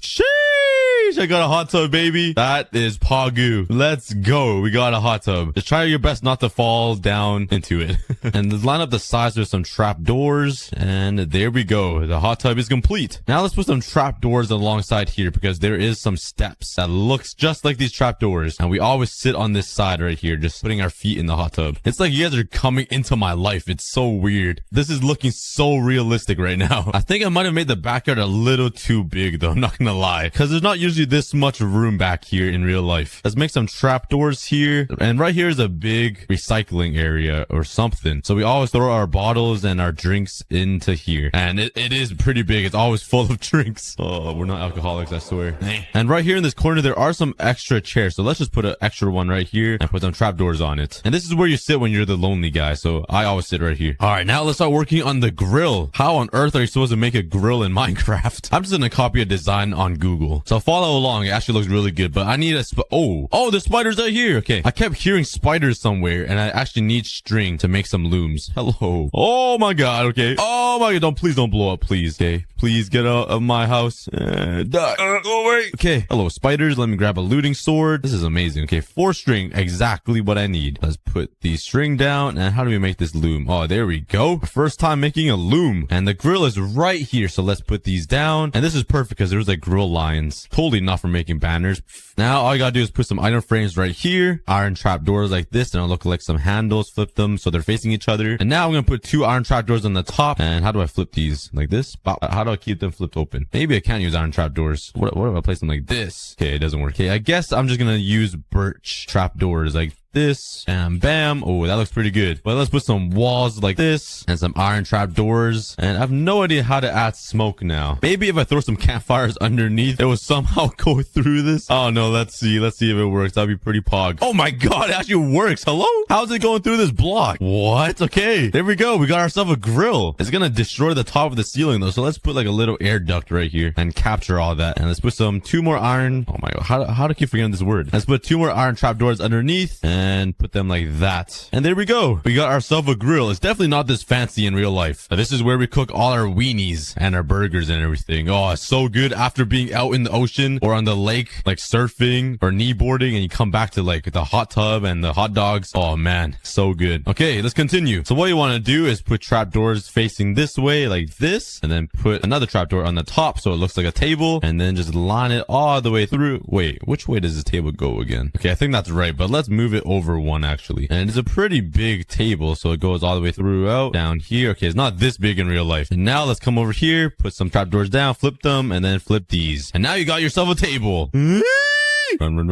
I got a hot tub, baby. That is Pagu. Let's go. We got a hot tub. Just try your best not to fall down into it. And let's line up the sides with some trap doors. And there we go. The hot tub is complete. Now let's put some trap doors alongside here because there is some steps that looks just like these trap doors. And we always sit on this side right here, just putting our feet in the hot tub. It's like you guys are coming into my life. It's so weird. This is looking so realistic right now. I think I might have made the backyard a little too big though. I'm not gonna lie, because there's not usually this much room back here in real life. Let's make some trapdoors here. And right here is a big recycling area or something. So we always throw our bottles and our drinks into here. And it is pretty big. It's always full of drinks. Oh, we're not alcoholics, I swear. And right here in this corner, there are some extra chairs. So let's just put an extra one right here and put some trapdoors on it. And this is where you sit when you're the lonely guy. So I always sit right here. All right, now let's start working on the grill. How on earth are you supposed to make a grill in Minecraft? I'm just going to copy a design on Google. So follow follow along. It actually looks really good, but I need a oh, the spiders are here. Okay. I kept hearing spiders somewhere, and I actually need string to make some looms. Hello. Oh my god. Okay. Oh my god. Please don't blow up, please. Okay. Please get out of my house. Die. Go away. Okay. Hello, spiders. Let me grab a looting sword. This is amazing. Okay. 4 string. Exactly what I need. Let's put the string down. And how do we make this loom? Oh, there we go. First time making a loom. And the grill is right here. So let's put these down. And this is perfect because there's like grill lines. Totally not for making banners. Now all you gotta do is put some item frames right here. Iron trap doors like this. And it'll look like some handles. Flip them so they're facing each other. And now I'm gonna put 2 iron trap doors on the top. And how do I flip these? Like this? How do I keep them flipped open? Maybe I can't use iron trap doors. What if I place them like this? Okay, it doesn't work. Okay, I guess I'm just gonna use birch trap doors like this and bam. Oh, that looks pretty good. But let's put some walls like this and some iron trap doors. And I have no idea how to add smoke now. Maybe if I throw some campfires underneath, it will somehow go through this. Oh no, let's see if it works. That'd be pretty pog. Oh my god, it actually works. Hello? How's it going through this block? What? Okay, there we go. We got ourselves a grill. It's gonna destroy the top of the ceiling though, so let's put like a little air duct right here and capture all that. And let's put 2 more iron. Oh my god, how do I keep forgetting this word? Let's put 2 more iron trap doors underneath and put them like that. And there we go. We got ourselves a grill. It's definitely not this fancy in real life. This is where we cook all our weenies and our burgers and everything. Oh, it's so good after being out in the ocean or on the lake, like surfing or kneeboarding, and you come back to like the hot tub and the hot dogs. Oh man, so good. Okay, let's continue. So what you want to do is put trap doors facing this way like this, and then put another trap door on the top so it looks like a table, and then just line it all the way through. Wait, which way does this table go again? Okay, I think that's right, but let's move it over one actually. And it's a pretty big table, so it goes all the way throughout down here. Okay, it's not this big in real life. And now let's come over here, put some trapdoors down, flip them, and then flip these. And now you got yourself a table. Run,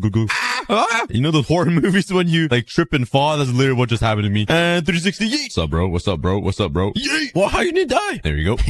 go. You know those horror movies when you like trip and fall? That's literally what just happened to me. And 360 yeet. What's up, bro? What's up, bro? What's up, bro? Yeet. Well, how you didn't die? There you go.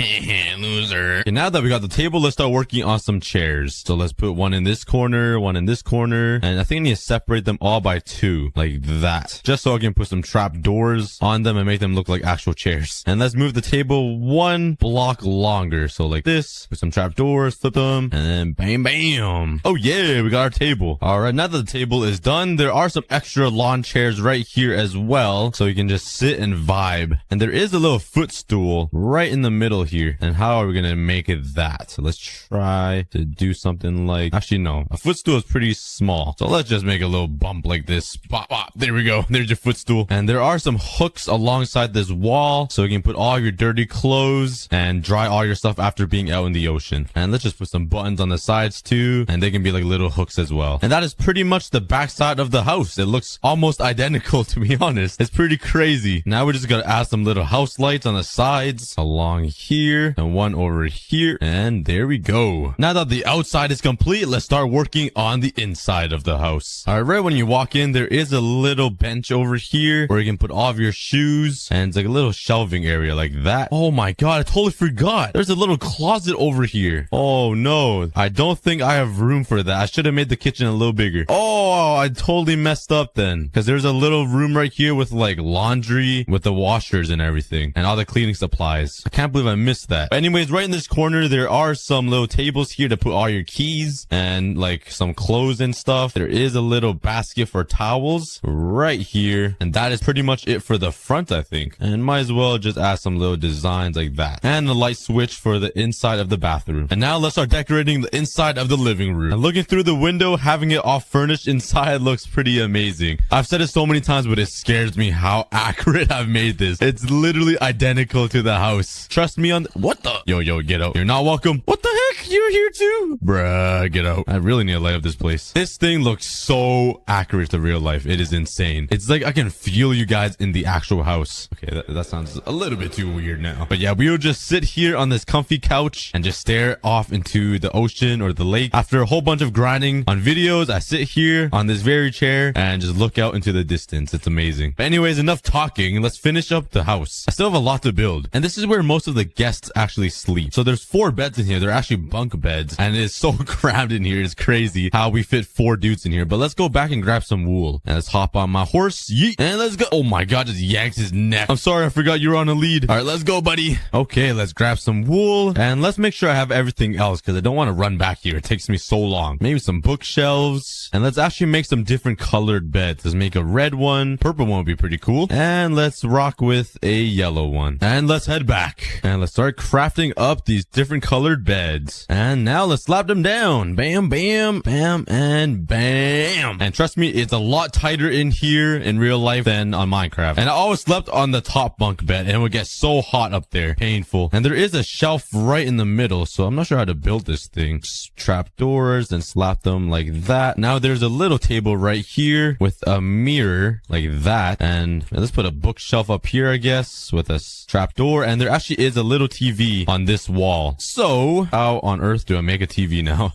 Loser. Okay, now that we got the table, let's start working on some chairs. So let's put one in this corner, one in this corner. And I think I need to separate them all by 2 like that. Just so I can put some trap doors on them and make them look like actual chairs. And let's move the table 1 block longer. So like this, put some trap doors, flip them, and then bam, bam. Oh yeah, we got our table. All right, now that the table is done, there are some extra lawn chairs right here as well, so you can just sit and vibe. And there is a little footstool right in the middle here. And how are we gonna make it that? So let's try to do something like, actually no, a footstool is pretty small, so let's just make a little bump like this. Bop, bop. There we go. There's your footstool. And there are some hooks alongside this wall, so you can put all your dirty clothes and dry all your stuff after being out in the ocean. And let's just put some buttons on the sides too, and they can be like little hooks as well. And that is pretty much the backside of the house. It looks almost identical, to be honest. It's pretty crazy. Now we're just gonna add some little house lights on the sides along here and one over here, and there we go. Now that the outside is complete, let's start working on the inside of the house. All right, when you walk in, there is a little bench over here where you can put all of your shoes, and it's like a little shelving area like that. Oh my god, I totally forgot. There's a little closet over here. Oh no, I don't think I have room for that. I should have made the kitchen a little bigger. Oh, I totally messed up then, because there's a little room right here with like laundry with the washers and everything and all the cleaning supplies. I can't believe I missed that. But anyways, right in this corner, there are some little tables here to put all your keys and like some clothes and stuff. There is a little basket for towels right here, and that is pretty much it for the front, I think. And might as well just add some little designs like that, and the light switch for the inside of the bathroom. And now let's start decorating the inside of the living room. And looking through the window, having it all furnished inside looks pretty amazing. I've said it so many times, but it scares me how accurate I've made this. It's literally identical to the house. Trust me on what the? Yo, get out. You're not welcome. What the heck? You're here too? Bruh, get out. I really need to light up this place. This thing looks so accurate to real life. It is insane. It's like I can feel you guys in the actual house. Okay, that sounds a little bit too weird now. But yeah, we'll just sit here on this comfy couch and just stare off into the ocean or the lake after a whole bunch of grinding on videos. I sit here on this very chair and just look out into the distance. It's amazing. But anyways, enough talking. Let's finish up the house. I still have a lot to build. And this is where most of the guests actually sleep. So there's 4 beds in here. They're actually bunk beds. And it's so crammed in here. It's crazy how we fit 4 dudes in here. But let's go back and grab some wool. And let's hop on my horse. Yeet. And let's go. Oh my god, just yanked his neck. I'm sorry, I forgot you're on a lead. All right, let's go, buddy. Okay, let's grab some wool. And let's make sure I have everything else because I don't want to run back here. It takes me so long. Maybe some bookshelves. And let's actually make some different colored beds. Let's make a red one. Purple one would be pretty cool. And let's rock with a yellow one. And let's head back. And let's start crafting up these different colored beds. And now let's slap them down. Bam, bam, bam, and bam. And trust me, it's a lot tighter in here in real life than on Minecraft. And I always slept on the top bunk bed and it would get so hot up there. Painful. And there is a shelf right in the middle, so I'm not sure how to build this thing. Just trap doors and slap them like that. Now there's a little table right here with a mirror like that. And let's put a bookshelf up here, I guess, with a trap door. And there actually is a little TV on this wall. So how on earth do I make a TV now?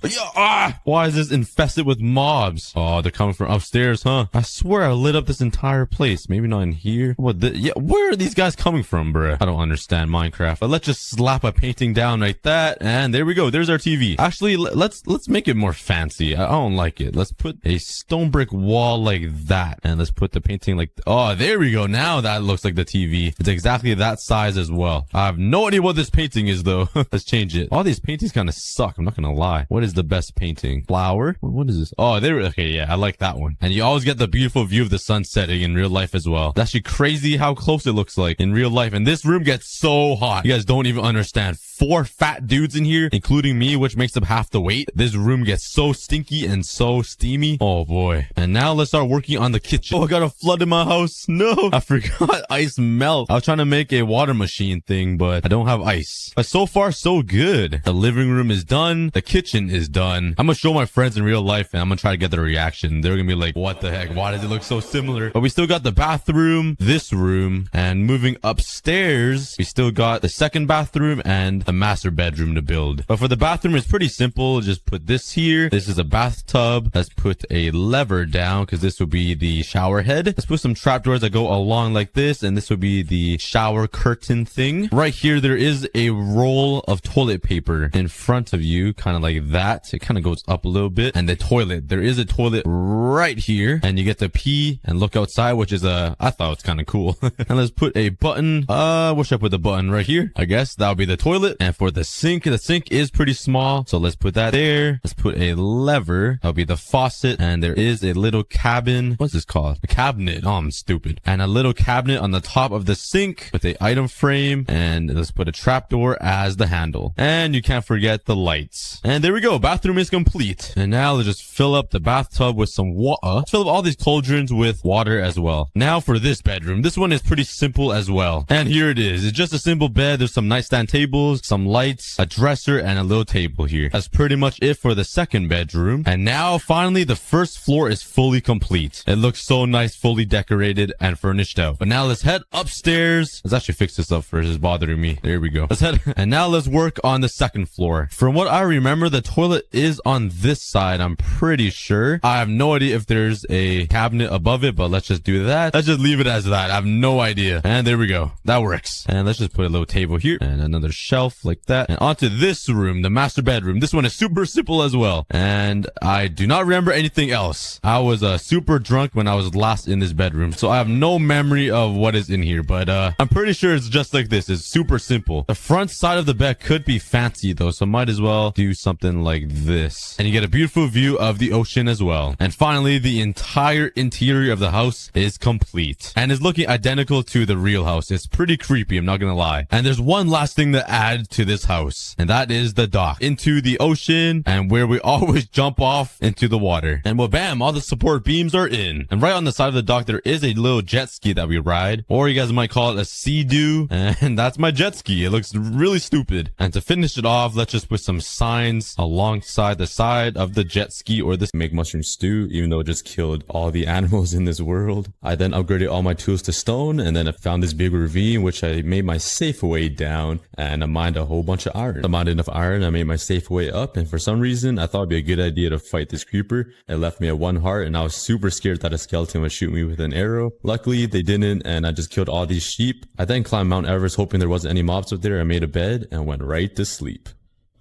Why is this infested with mobs? Oh, they're coming from upstairs, huh? I swear I lit up this entire place. Maybe not in here. What? Yeah, where are these guys coming from, bruh? I don't understand Minecraft. But let's just slap a painting down like that. And there we go. There's our TV. Actually, let's make it more fancy. I don't like it. Let's put a stone brick wall like that. And let's put the painting like, oh, there we go. Now that looks like the TV. It's exactly that size as well. I have no idea what this painting is though. Let's change it. All these paintings kind of suck. I'm not gonna lie. What is the best painting? Flower? What is this? Oh, there. Okay, yeah, I like that one. And you always get the beautiful view of the sun setting in real life as well. It's actually crazy how close it looks like in real life. And this room gets so hot. You guys don't even understand. 4 fat dudes in here, including me, which makes up half the weight. This room gets so stinky and so steamy. Oh boy. And now let's start working on the kitchen. Oh, I got a flood in my house. No, I forgot ice melt. I was trying to make a water machine thing, but I don't have ice. But so far, so good. The living room is done. The kitchen is done. I'm gonna show my friends in real life and I'm gonna try to get their reaction. They're gonna be like, what the heck? Why does it look so similar? But we still got the bathroom, this room, and moving upstairs, we still got the second bathroom and the master bedroom to build. But for the bathroom, it's pretty simple. Just put this here. This is a bathtub. Let's put a lever down because this will be the shower head. Let's put some trapdoors that go along like this, and this will be the shower curtain thing. Right here, there is a roll of toilet paper in front of you, kind of like that. It kind of goes up a little bit. And the toilet, there is a toilet right here, and you get to pee and look outside, which is I thought it's kind of cool. And let's put a button. Where should I put the button? Right here. I guess that'll be the toilet. And for the sink is pretty small, so let's put that there. Let's put a lever. That'll be the faucet. And there is a little cabin. What's this called? A cabinet. Oh, I'm stupid. And a little cabinet on the top of the sink with a item frame. And let's put a trapdoor as the handle. And you can't forget the lights. And there we go. Bathroom is complete. And now let's just fill up the bathtub with some water. Fill up all these cauldrons with water as well. Now for this bedroom. This one is pretty simple as well. And here it is. It's just a simple bed. There's some nightstand tables, some lights, a dresser, and a little table here. That's pretty much it for the second bedroom. And now finally the first floor is fully complete. It looks so nice, fully decorated and furnished out. But now let's head upstairs. Let's actually fix this up first. It's bothering me. There we go. Let's head. And now let's work on the second floor. From what I remember, the toilet is on this side. I'm pretty sure. I have no idea if there's a cabinet above it, but let's just do that. Let's just leave it as that. I have no idea. And there we go. That works. And let's just put a little table here and another shelf like that. And onto this room, the master bedroom. This one is super simple as well. And I do not remember anything else. I was super drunk when I was last in this bedroom, so I have no memory of what is in here, but I'm pretty sure it's just like this. It's super simple. The front side of the bed could be fancy though, so might as well do something like this. And you get a beautiful view of the ocean as well. And finally, the entire interior of the house is complete and is looking identical to the real house. It's pretty creepy, I'm not gonna lie. And there's one last thing to add to this house, and that is the dock into the ocean, and where we always jump off into the water. And well, bam, all the support beams are in. And right on the side of the dock, there is a little jet ski that we ride, or you guys might call it a sea-doo. And that's my jet ski. It looks really stupid. And to finish it off, let's just put some signs alongside the side of the jet ski, or this make mushroom stew, even though it just killed all the animals in this world. I then upgraded all my tools to stone, and then I found this big ravine, which I made my safe way down, and I mined a whole bunch of iron. I mined enough iron, I made my safe way up, and for some reason, I thought thought it'd be a good idea to fight this creeper. It left me at 1 heart, and I was super scared that a skeleton would shoot me with an arrow. Luckily, they didn't, and I just killed all these sheep. I then climbed Mount Everest hoping there wasn't any mobs up there. I made a bed and went right to sleep.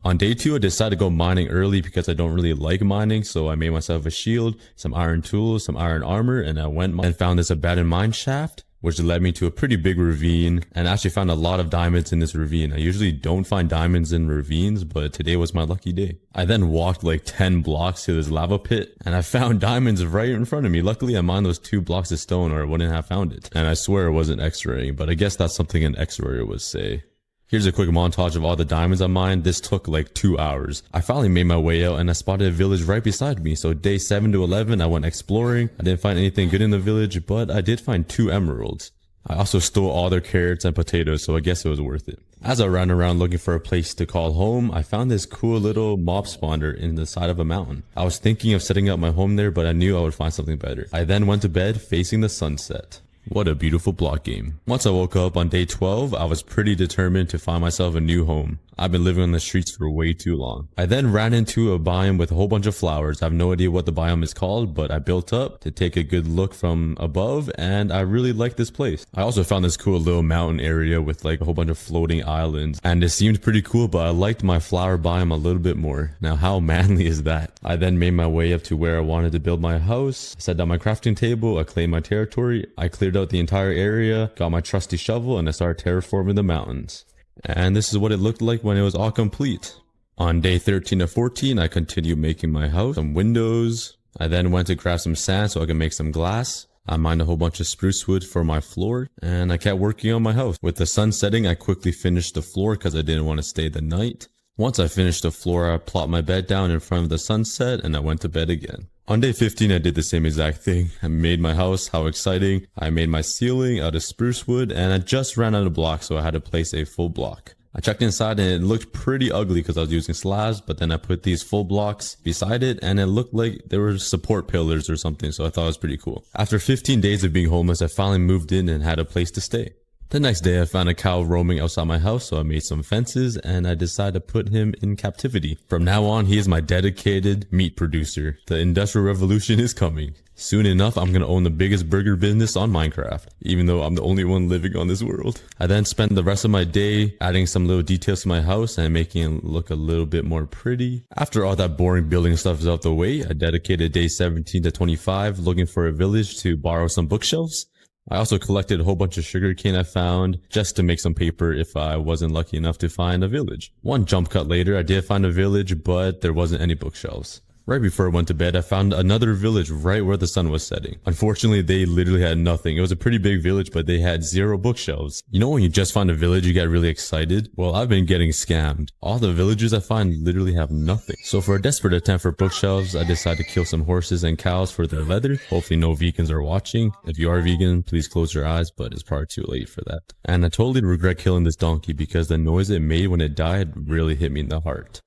On day 2, I decided to go mining early because I don't really like mining, so I made myself a shield, some iron tools, some iron armor, and I went and found this abandoned mine shaft, which led me to a pretty big ravine, and I actually found a lot of diamonds in this ravine. I usually don't find diamonds in ravines, but today was my lucky day. I then walked like 10 blocks to this lava pit, and I found diamonds right in front of me. Luckily, I mined those 2 blocks of stone or I wouldn't have found it. And I swear it wasn't X-raying, but I guess that's something an X-rayer would say. Here's a quick montage of all the diamonds I mined. This took like 2 hours. I finally made my way out and I spotted a village right beside me. So day 7 to 11, I went exploring. I didn't find anything good in the village, but I did find 2 emeralds. I also stole all their carrots and potatoes, so I guess it was worth it. As I ran around looking for a place to call home, I found this cool little mob spawner in the side of a mountain. I was thinking of setting up my home there, but I knew I would find something better. I then went to bed facing the sunset. What a beautiful block game. Once I woke up on day 12, I was pretty determined to find myself a new home. I've been living on the streets for way too long. I then ran into a biome with a whole bunch of flowers. I have no idea what the biome is called, but I built up to take a good look from above, and I really like this place. I also found this cool little mountain area with like a whole bunch of floating islands, and it seemed pretty cool, but I liked my flower biome a little bit more. Now, how manly is that? I then made my way up to where I wanted to build my house. I set down my crafting table, I claimed my territory, I cleared out the entire area, got my trusty shovel, and I started terraforming the mountains. And this is what it looked like when it was all complete. On day 13 to 14, I continued making my house, some windows. I then went to grab some sand so I could make some glass. I mined a whole bunch of spruce wood for my floor, and I kept working on my house. With the sun setting, I quickly finished the floor because I didn't want to stay the night. Once I finished the floor, I plopped my bed down in front of the sunset, and I went to bed again. On day 15, I did the same exact thing. I made my house. How exciting. I made my ceiling out of spruce wood, and I just ran out of blocks, so I had to place a full block. I checked inside and it looked pretty ugly because I was using slabs, but then I put these full blocks beside it and it looked like there were support pillars or something, so I thought it was pretty cool. After 15 days of being homeless, I finally moved in and had a place to stay. The next day, I found a cow roaming outside my house, so I made some fences and I decided to put him in captivity. From now on, he is my dedicated meat producer. The Industrial Revolution is coming. Soon enough, I'm gonna own the biggest burger business on Minecraft, even though I'm the only one living on this world. I then spent the rest of my day adding some little details to my house and making it look a little bit more pretty. After all that boring building stuff is out the way, I dedicated day 17 to 25 looking for a village to borrow some bookshelves. I also collected a whole bunch of sugarcane I found just to make some paper if I wasn't lucky enough to find a village. One jump cut later, I did find a village, but there wasn't any bookshelves. Right before I went to bed, I found another village right where the sun was setting. Unfortunately, they literally had nothing. It was a pretty big village, but they had 0 bookshelves. You know when you just find a village, you get really excited? Well, I've been getting scammed. All the villages I find literally have nothing. So for a desperate attempt for bookshelves, I decided to kill some horses and cows for their leather. Hopefully no vegans are watching. If you are vegan, please close your eyes, but it's probably too late for that. And I totally regret killing this donkey because the noise it made when it died really hit me in the heart.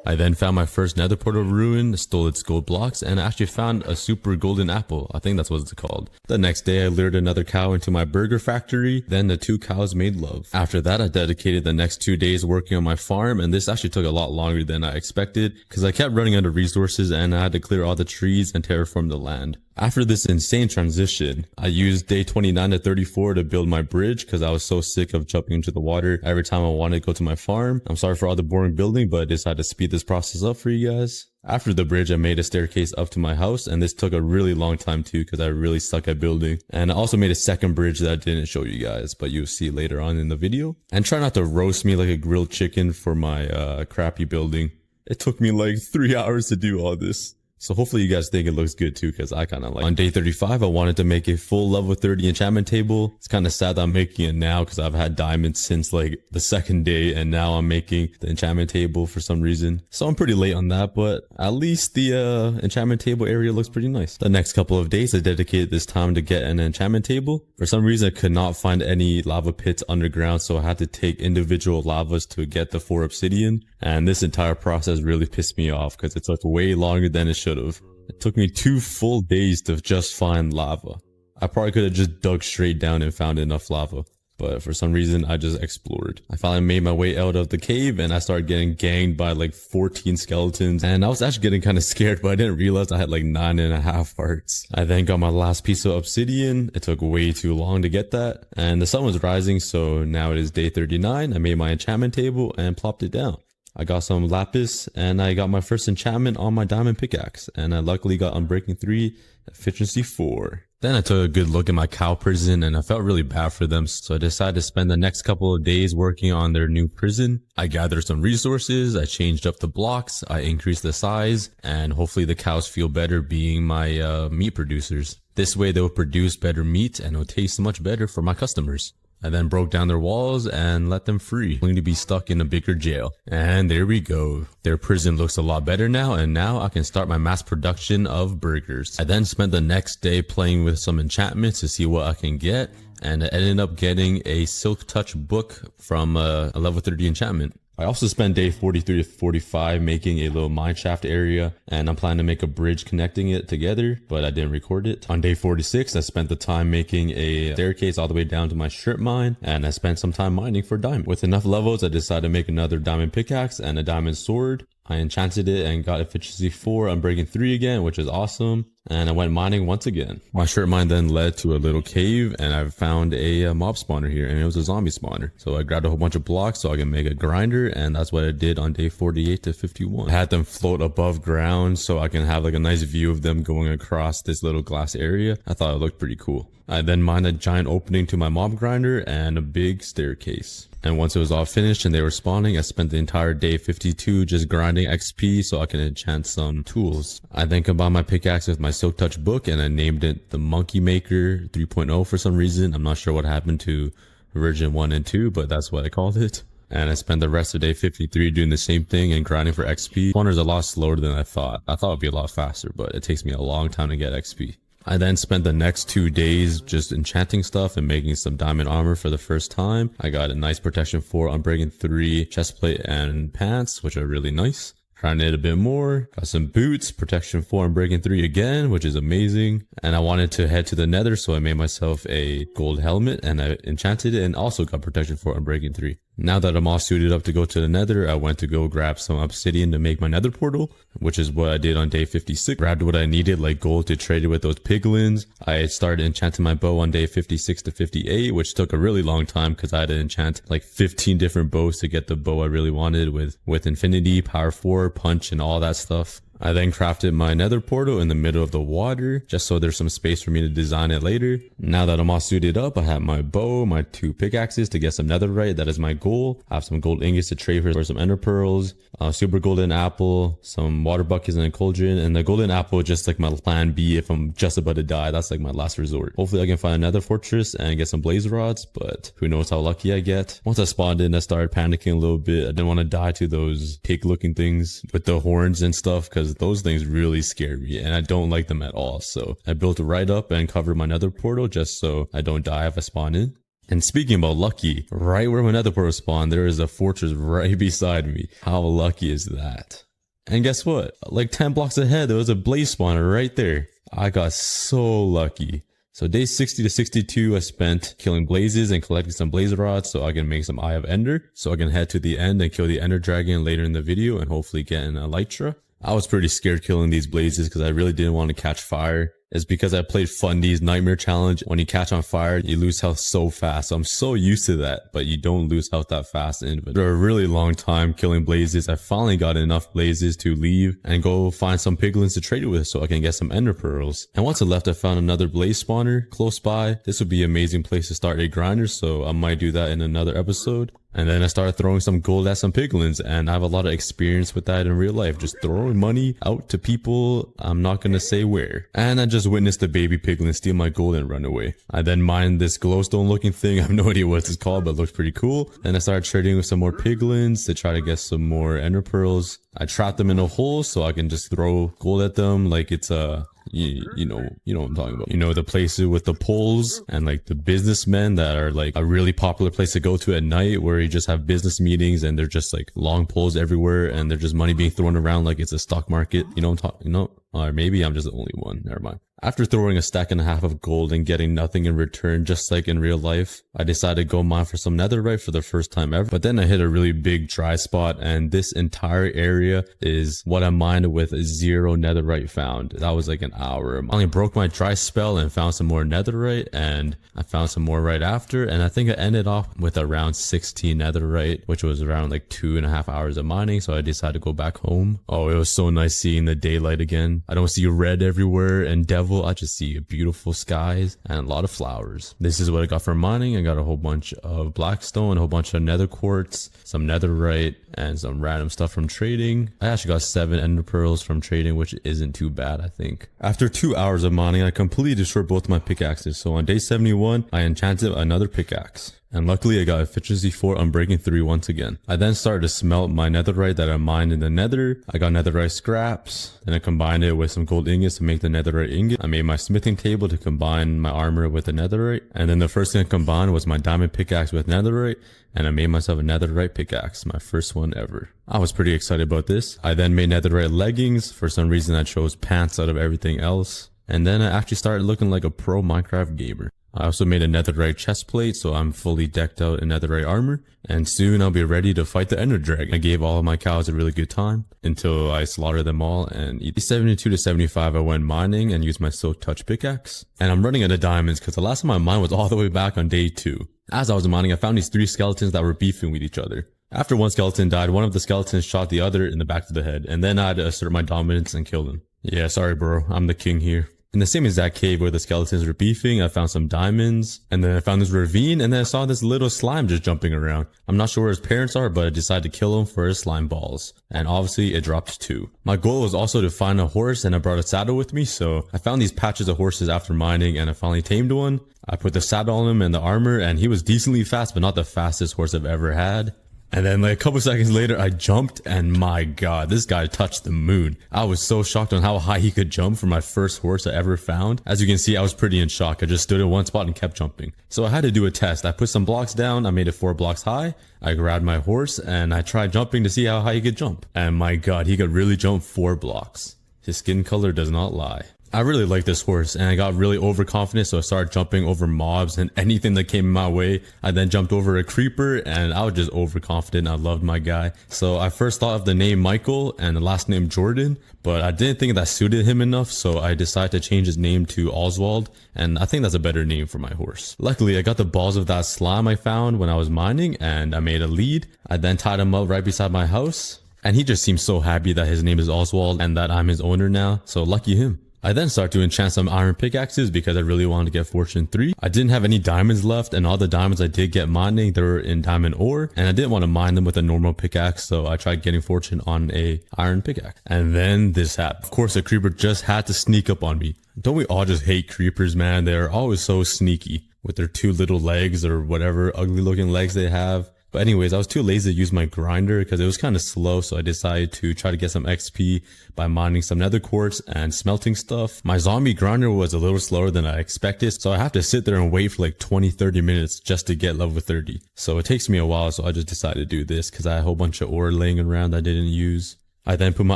I then found my first nether portal ruin, stole its gold blocks, and I actually found a super golden apple. I think that's what it's called. The next day, I lured another cow into my burger factory. Then the 2 cows made love. After that, I dedicated the next 2 days working on my farm, and this actually took a lot longer than I expected because I kept running out of resources and I had to clear all the trees and terraform the land. After this insane transition, I used day 29 to 34 to build my bridge because I was so sick of jumping into the water every time I wanted to go to my farm. I'm sorry for all the boring building, but I decided to speed this process up for you guys. After the bridge, I made a staircase up to my house, and this took a really long time too because I really suck at building. And I also made a second bridge that I didn't show you guys, but you'll see later on in the video. And try not to roast me like a grilled chicken for my crappy building. It took me like 3 hours to do all this. So hopefully you guys think it looks good too, because I kind of like it. On day 35, I wanted to make a full level 30 enchantment table. It's kind of sad that I'm making it now because I've had diamonds since like the second day, and now I'm making the enchantment table for some reason. So I'm pretty late on that, but at least the enchantment table area looks pretty nice. The next couple of days, I dedicated this time to get an enchantment table. For some reason, I could not find any lava pits underground, so I had to take individual lavas to get the 4 obsidian. And this entire process really pissed me off because it took way longer than it should have. It took me 2 full days to just find lava. I probably could have just dug straight down and found enough lava. but for some reason I just explored. I finally made my way out of the cave and I started getting ganged by like 14 skeletons, and I was actually getting kind of scared, but I didn't realize I had like 9.5 hearts. I then got my last piece of obsidian. It took way too long to get that, and the sun was rising, so now it is day 39. I made my enchantment table and plopped it down. I got some lapis and I got my first enchantment on my diamond pickaxe, and I luckily got Unbreaking 3, efficiency 4. Then I took a good look at my cow prison and I felt really bad for them, so I decided to spend the next couple of days working on their new prison. I gathered some resources, I changed up the blocks, I increased the size, and hopefully the cows feel better being my meat producers. This way they will produce better meat and it will taste much better for my customers. I then broke down their walls and let them free, only to be stuck in a bigger jail. And there we go. Their prison looks a lot better now, and now I can start my mass production of burgers. I then spent the next day playing with some enchantments to see what I can get, and I ended up getting a Silk Touch book from a level 30 enchantment. I also spent day 43 to 45 making a little mineshaft area, and I'm planning to make a bridge connecting it together, but I didn't record it. On day 46, I spent the time making a staircase all the way down to my strip mine, and I spent some time mining for diamond. With enough levels, I decided to make another diamond pickaxe and a diamond sword. I enchanted it and got efficiency 4, Unbreaking 3 again, which is awesome. And I went mining once again. My strip mine then led to a little cave, and I found a mob spawner here, and it was a zombie spawner. So I grabbed a whole bunch of blocks so I can make a grinder, and that's what I did on day 48 to 51. I had them float above ground so I can have like a nice view of them going across this little glass area. I thought it looked pretty cool. I then mined a giant opening to my mob grinder and a big staircase. And once it was all finished and they were spawning, I spent the entire day 52 just grinding XP so I can enchant some tools. I then combined my pickaxe with my Silk Touch book and I named it the Monkey Maker 3.0 for some reason. I'm not sure what happened to version 1 and 2, but that's what I called it. And I spent the rest of day 53 doing the same thing and grinding for XP. Spawner's a lot slower than I thought. I thought it would be a lot faster, but it takes me a long time to get XP. I then spent the next 2 days just enchanting stuff and making some diamond armor for the first time. I got a nice protection 4, Unbreaking 3, chestplate and pants, which are really nice. Trying it a bit more. Got some boots, protection 4, Unbreaking 3 again, which is amazing. And I wanted to head to the nether, so I made myself a gold helmet and I enchanted it and also got protection 4, Unbreaking 3. Now that I'm all suited up to go to the nether, I went to go grab some obsidian to make my nether portal, which is what I did on day 56. Grabbed what I needed, like gold, to trade it with those piglins. I started enchanting my bow on day 56 to 58, which took a really long time because I had to enchant like 15 different bows to get the bow I really wanted with infinity, power 4, punch, and all that stuff. I then crafted my nether portal in the middle of the water, just so there's some space for me to design it later. Now that I'm all suited up, I have my bow, my 2 pickaxes to get some netherite. That is my goal. I have some gold ingots to trade for some ender pearls, super golden apple, some water buckets and a cauldron, and the golden apple is just like my plan B if I'm just about to die. That's like my last resort. Hopefully I can find another fortress and get some blaze rods, but who knows how lucky I get. Once I spawned in, I started panicking a little bit. I didn't want to die to those pig looking things with the horns and stuff, because those things really scare me and I don't like them at all. So I built right up and covered my nether portal just so I don't die if I spawn in. And speaking about lucky, right where my nether portal spawned, there is a fortress right beside me. How lucky is that? And guess what? Like 10 blocks ahead, there was a blaze spawner right there. I got so lucky. So day 60 to 62, I spent killing blazes and collecting some blaze rods so I can make some Eye of Ender, so I can head to the end and kill the Ender Dragon later in the video and hopefully get an Elytra. I was pretty scared killing these blazes because I really didn't want to catch fire. It's because I played Fundy's Nightmare Challenge. When you catch on fire, you lose health so fast. So I'm so used to that, but you don't lose health that fast. And for a really long time killing blazes, I finally got enough blazes to leave and go find some piglins to trade with so I can get some ender pearls. And once I left, I found another blaze spawner close by. This would be an amazing place to start a grinder, so I might do that in another episode. And then I started throwing some gold at some piglins, and I have a lot of experience with that in real life, just throwing money out to people. I'm not gonna say where. And I just witnessed a baby piglin steal my gold and run away. I then mined this glowstone looking thing. I have no idea what it's called, but it looks pretty cool. Then I started trading with some more piglins to try to get some more ender pearls. I trapped them in a hole so I can just throw gold at them like it's a... You know what I'm talking about. You know, the places with the poles and like the businessmen that are like a really popular place to go to at night where you just have business meetings and they're just like long poles everywhere and they're just money being thrown around like it's a stock market. You know what I'm talking, or maybe I'm just the only one. Never mind. After throwing a stack and a half of gold and getting nothing in return, just like in real life, I decided to go mine for some netherite for the first time ever. But then I hit a really big dry spot, and this entire area is what I mined with 0 netherite found. That was like an hour. I only broke my dry spell and found some more netherite, and I found some more right after, and I think I ended off with around 16 netherite, which was around like 2.5 hours of mining, so I decided to go back home. Oh, it was so nice seeing the daylight again. I don't see red everywhere and devil. I just see beautiful skies and a lot of flowers. This is what I got from mining. I got a whole bunch of blackstone, a whole bunch of nether quartz, some netherite, and some random stuff from trading. I actually got 7 ender pearls from trading, which isn't too bad, I think. After 2 hours of mining, I completely destroyed both my pickaxes. So on day 71, I enchanted another pickaxe. And luckily I got efficiency 4 unbreaking 3 once again. I then started to smelt my netherite that I mined in the nether. I got netherite scraps, then I combined it with some gold ingots to make the netherite ingot. I made my smithing table to combine my armor with the netherite. And then the first thing I combined was my diamond pickaxe with netherite, and I made myself a netherite pickaxe, my first one ever. I was pretty excited about this. I then made netherite leggings. For some reason I chose pants out of everything else. And then I actually started looking like a pro Minecraft gamer. I also made a netherite chest plate, so I'm fully decked out in netherite armor, and soon I'll be ready to fight the ender dragon. I gave all of my cows a really good time until I slaughtered them all and eat. 72 to 75 I went mining and used my silk touch pickaxe, and I'm running out of diamonds because the last time I mined was all the way back on day 2. As I was mining, I found these 3 skeletons that were beefing with each other. After one skeleton died, one of the skeletons shot the other in the back of the head, and then I had to assert my dominance and kill them. Yeah, sorry bro, I'm the king here. In the same exact cave where the skeletons were beefing, I found some diamonds, and then I found this ravine, and then I saw this little slime just jumping around. I'm not sure where his parents are, but I decided to kill him for his slime balls. And obviously it dropped 2. My goal was also to find a horse, and I brought a saddle with me, so I found these patches of horses after mining, and I finally tamed one. I put the saddle on him and the armor, and he was decently fast, but not the fastest horse I've ever had. And then like a couple seconds later, I jumped, and my god, this guy touched the moon. I was so shocked on how high he could jump for my first horse I ever found. As you can see, I was pretty in shock. I just stood in one spot and kept jumping. So I had to do a test. I put some blocks down. I made it 4 blocks high. I grabbed my horse and I tried jumping to see how high he could jump. And my god, he could really jump 4 blocks. His skin color does not lie. I really like this horse, and I got really overconfident, so I started jumping over mobs and anything that came in my way. I then jumped over a creeper, and I was just overconfident. I loved my guy. So I first thought of the name Michael and the last name Jordan, but I didn't think that suited him enough, so I decided to change his name to Oswald, and I think that's a better name for my horse. Luckily, I got the balls of that slime I found when I was mining, and I made a lead. I then tied him up right beside my house, and he just seems so happy that his name is Oswald and that I'm his owner now, so lucky him. I then started to enchant some iron pickaxes because I really wanted to get fortune 3. I didn't have any diamonds left, and all the diamonds I did get mining, they were in diamond ore, and I didn't want to mine them with a normal pickaxe, so I tried getting fortune on a iron pickaxe. And then this happened. Of course, a creeper just had to sneak up on me. Don't we all just hate creepers, man? They're always so sneaky with their 2 little legs or whatever ugly looking legs they have. But anyways, I was too lazy to use my grinder because it was kind of slow, so I decided to try to get some XP by mining some nether quartz and smelting stuff. My zombie grinder was a little slower than I expected, so I have to sit there and wait for like 20-30 minutes just to get level 30. So it takes me a while, so I just decided to do this because I had a whole bunch of ore laying around I didn't use. I then put my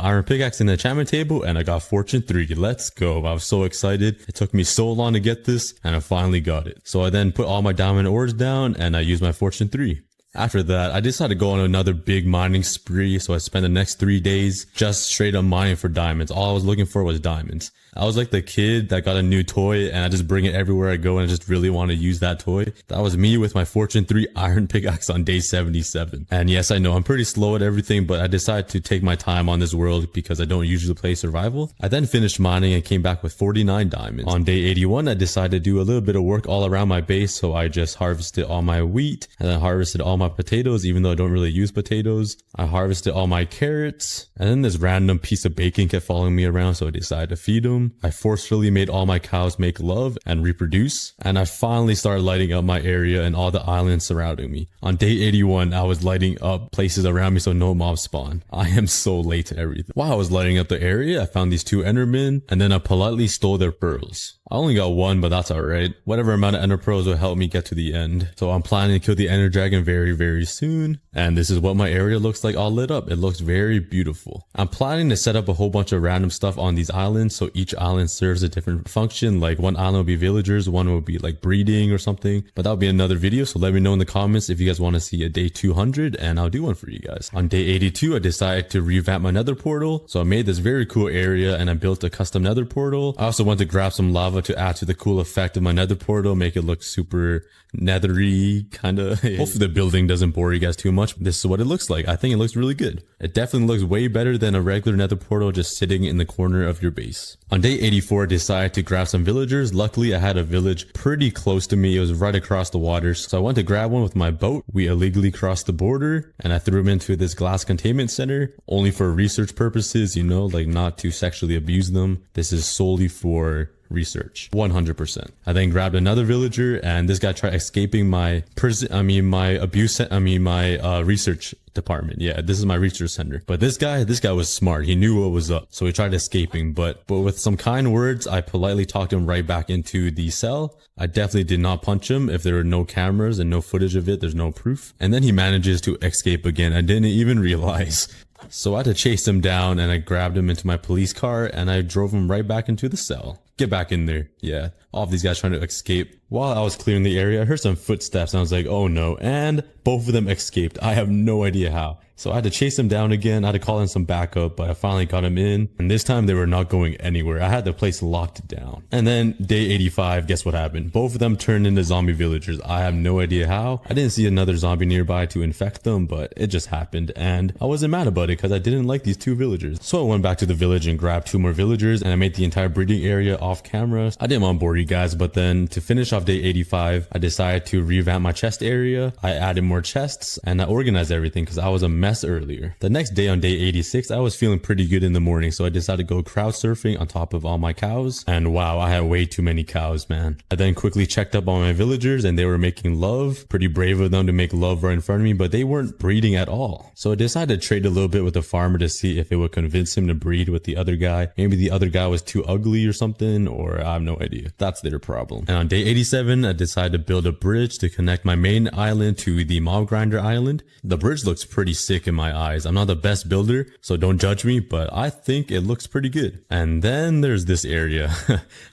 iron pickaxe in the enchantment table and I got fortune 3. Let's go. I was so excited. It took me so long to get this and I finally got it. So I then put all my diamond ores down and I used my fortune 3. After that, I decided to go on another big mining spree, so I spent the next 3 days just straight up mining for diamonds. All I was looking for was diamonds. I was like the kid that got a new toy and I just bring it everywhere I go and I just really want to use that toy. That was me with my fortune 3 iron pickaxe on day 77. And yes, I know I'm pretty slow at everything, but I decided to take my time on this world because I don't usually play survival. I then finished mining and came back with 49 diamonds. On day 81, I decided to do a little bit of work all around my base, so I just harvested all my wheat and then harvested all my potatoes, even though I don't really use potatoes. I harvested all my carrots, and then this random piece of bacon kept following me around, so I decided to feed him. I forcefully made all my cows make love and reproduce, and I finally started lighting up my area and all the islands surrounding me. On day 81, I was lighting up places around me so no mobs spawn. I am so late to everything. While I was lighting up the area, I found these 2 endermen, and then I politely stole their pearls. I only got 1, but that's alright. Whatever amount of ender pearls will help me get to the end. So I'm planning to kill the ender dragon very, very soon. And this is what my area looks like all lit up. It looks very beautiful. I'm planning to set up a whole bunch of random stuff on these islands, so each each island serves a different function. Like one island will be villagers, one will be like breeding or something. But that'll be another video. So let me know in the comments if you guys want to see a day 200 and I'll do one for you guys. On day 82, I decided to revamp my nether portal. So I made this very cool area and I built a custom nether portal. I also want to grab some lava to add to the cool effect of my nether portal, make it look super nethery kind of. Hopefully the building doesn't bore you guys too much. This is what it looks like. I think it looks really good. It definitely looks way better than a regular nether portal just sitting in the corner of your base. On day 84, I decided to grab some villagers. Luckily, I had a village pretty close to me. It was right across the waters. So I went to grab one with my boat. We illegally crossed the border and I threw him into this glass containment center only for research purposes, you know, like not to sexually abuse them. This is solely for research. 100%. I then grabbed another villager and this guy tried escaping my research department. Yeah, this is my research center. But this guy was smart. He knew what was up. So he tried escaping, but with some kind words, I politely talked him right back into the cell. I definitely did not punch him. If there were no cameras and no footage of it, there's no proof. And then he manages to escape again. I didn't even realize. So I had to chase him down and I grabbed him into my police car and I drove him right back into the cell. Get back in there. Yeah. All of these guys trying to escape. While I was clearing the area, I heard some footsteps and I was like, oh no. And both of them escaped. I have no idea how. So I had to chase them down again. I had to call in some backup, but I finally got them in. And this time they were not going anywhere. I had the place locked down. And then day 85, guess what happened? Both of them turned into zombie villagers. I have no idea how. I didn't see another zombie nearby to infect them, but it just happened. And I wasn't mad about it because I didn't like these two villagers. So I went back to the village and grabbed 2 more villagers and I made the entire breeding area off camera. I didn't want to bore you guys, but then to finish off day 85, I decided to revamp my chest area. I added more chests and I organized everything because I was a mess earlier. The next day on day 86, I was feeling pretty good in the morning, so I decided to go crowd surfing on top of all my cows. And wow, I had way too many cows, man. I then quickly checked up on my villagers and they were making love. Pretty brave of them to make love right in front of me, but they weren't breeding at all. So I decided to trade a little bit with the farmer to see if it would convince him to breed with the other guy. Maybe the other guy was too ugly or something, or I have no idea. That's their problem. And on day 87, I decided to build a bridge to connect my main island to the mob grinder island. The bridge looks pretty sick in my eyes. I'm not the best builder, so don't judge me, but I think it looks pretty good. And then there's this area.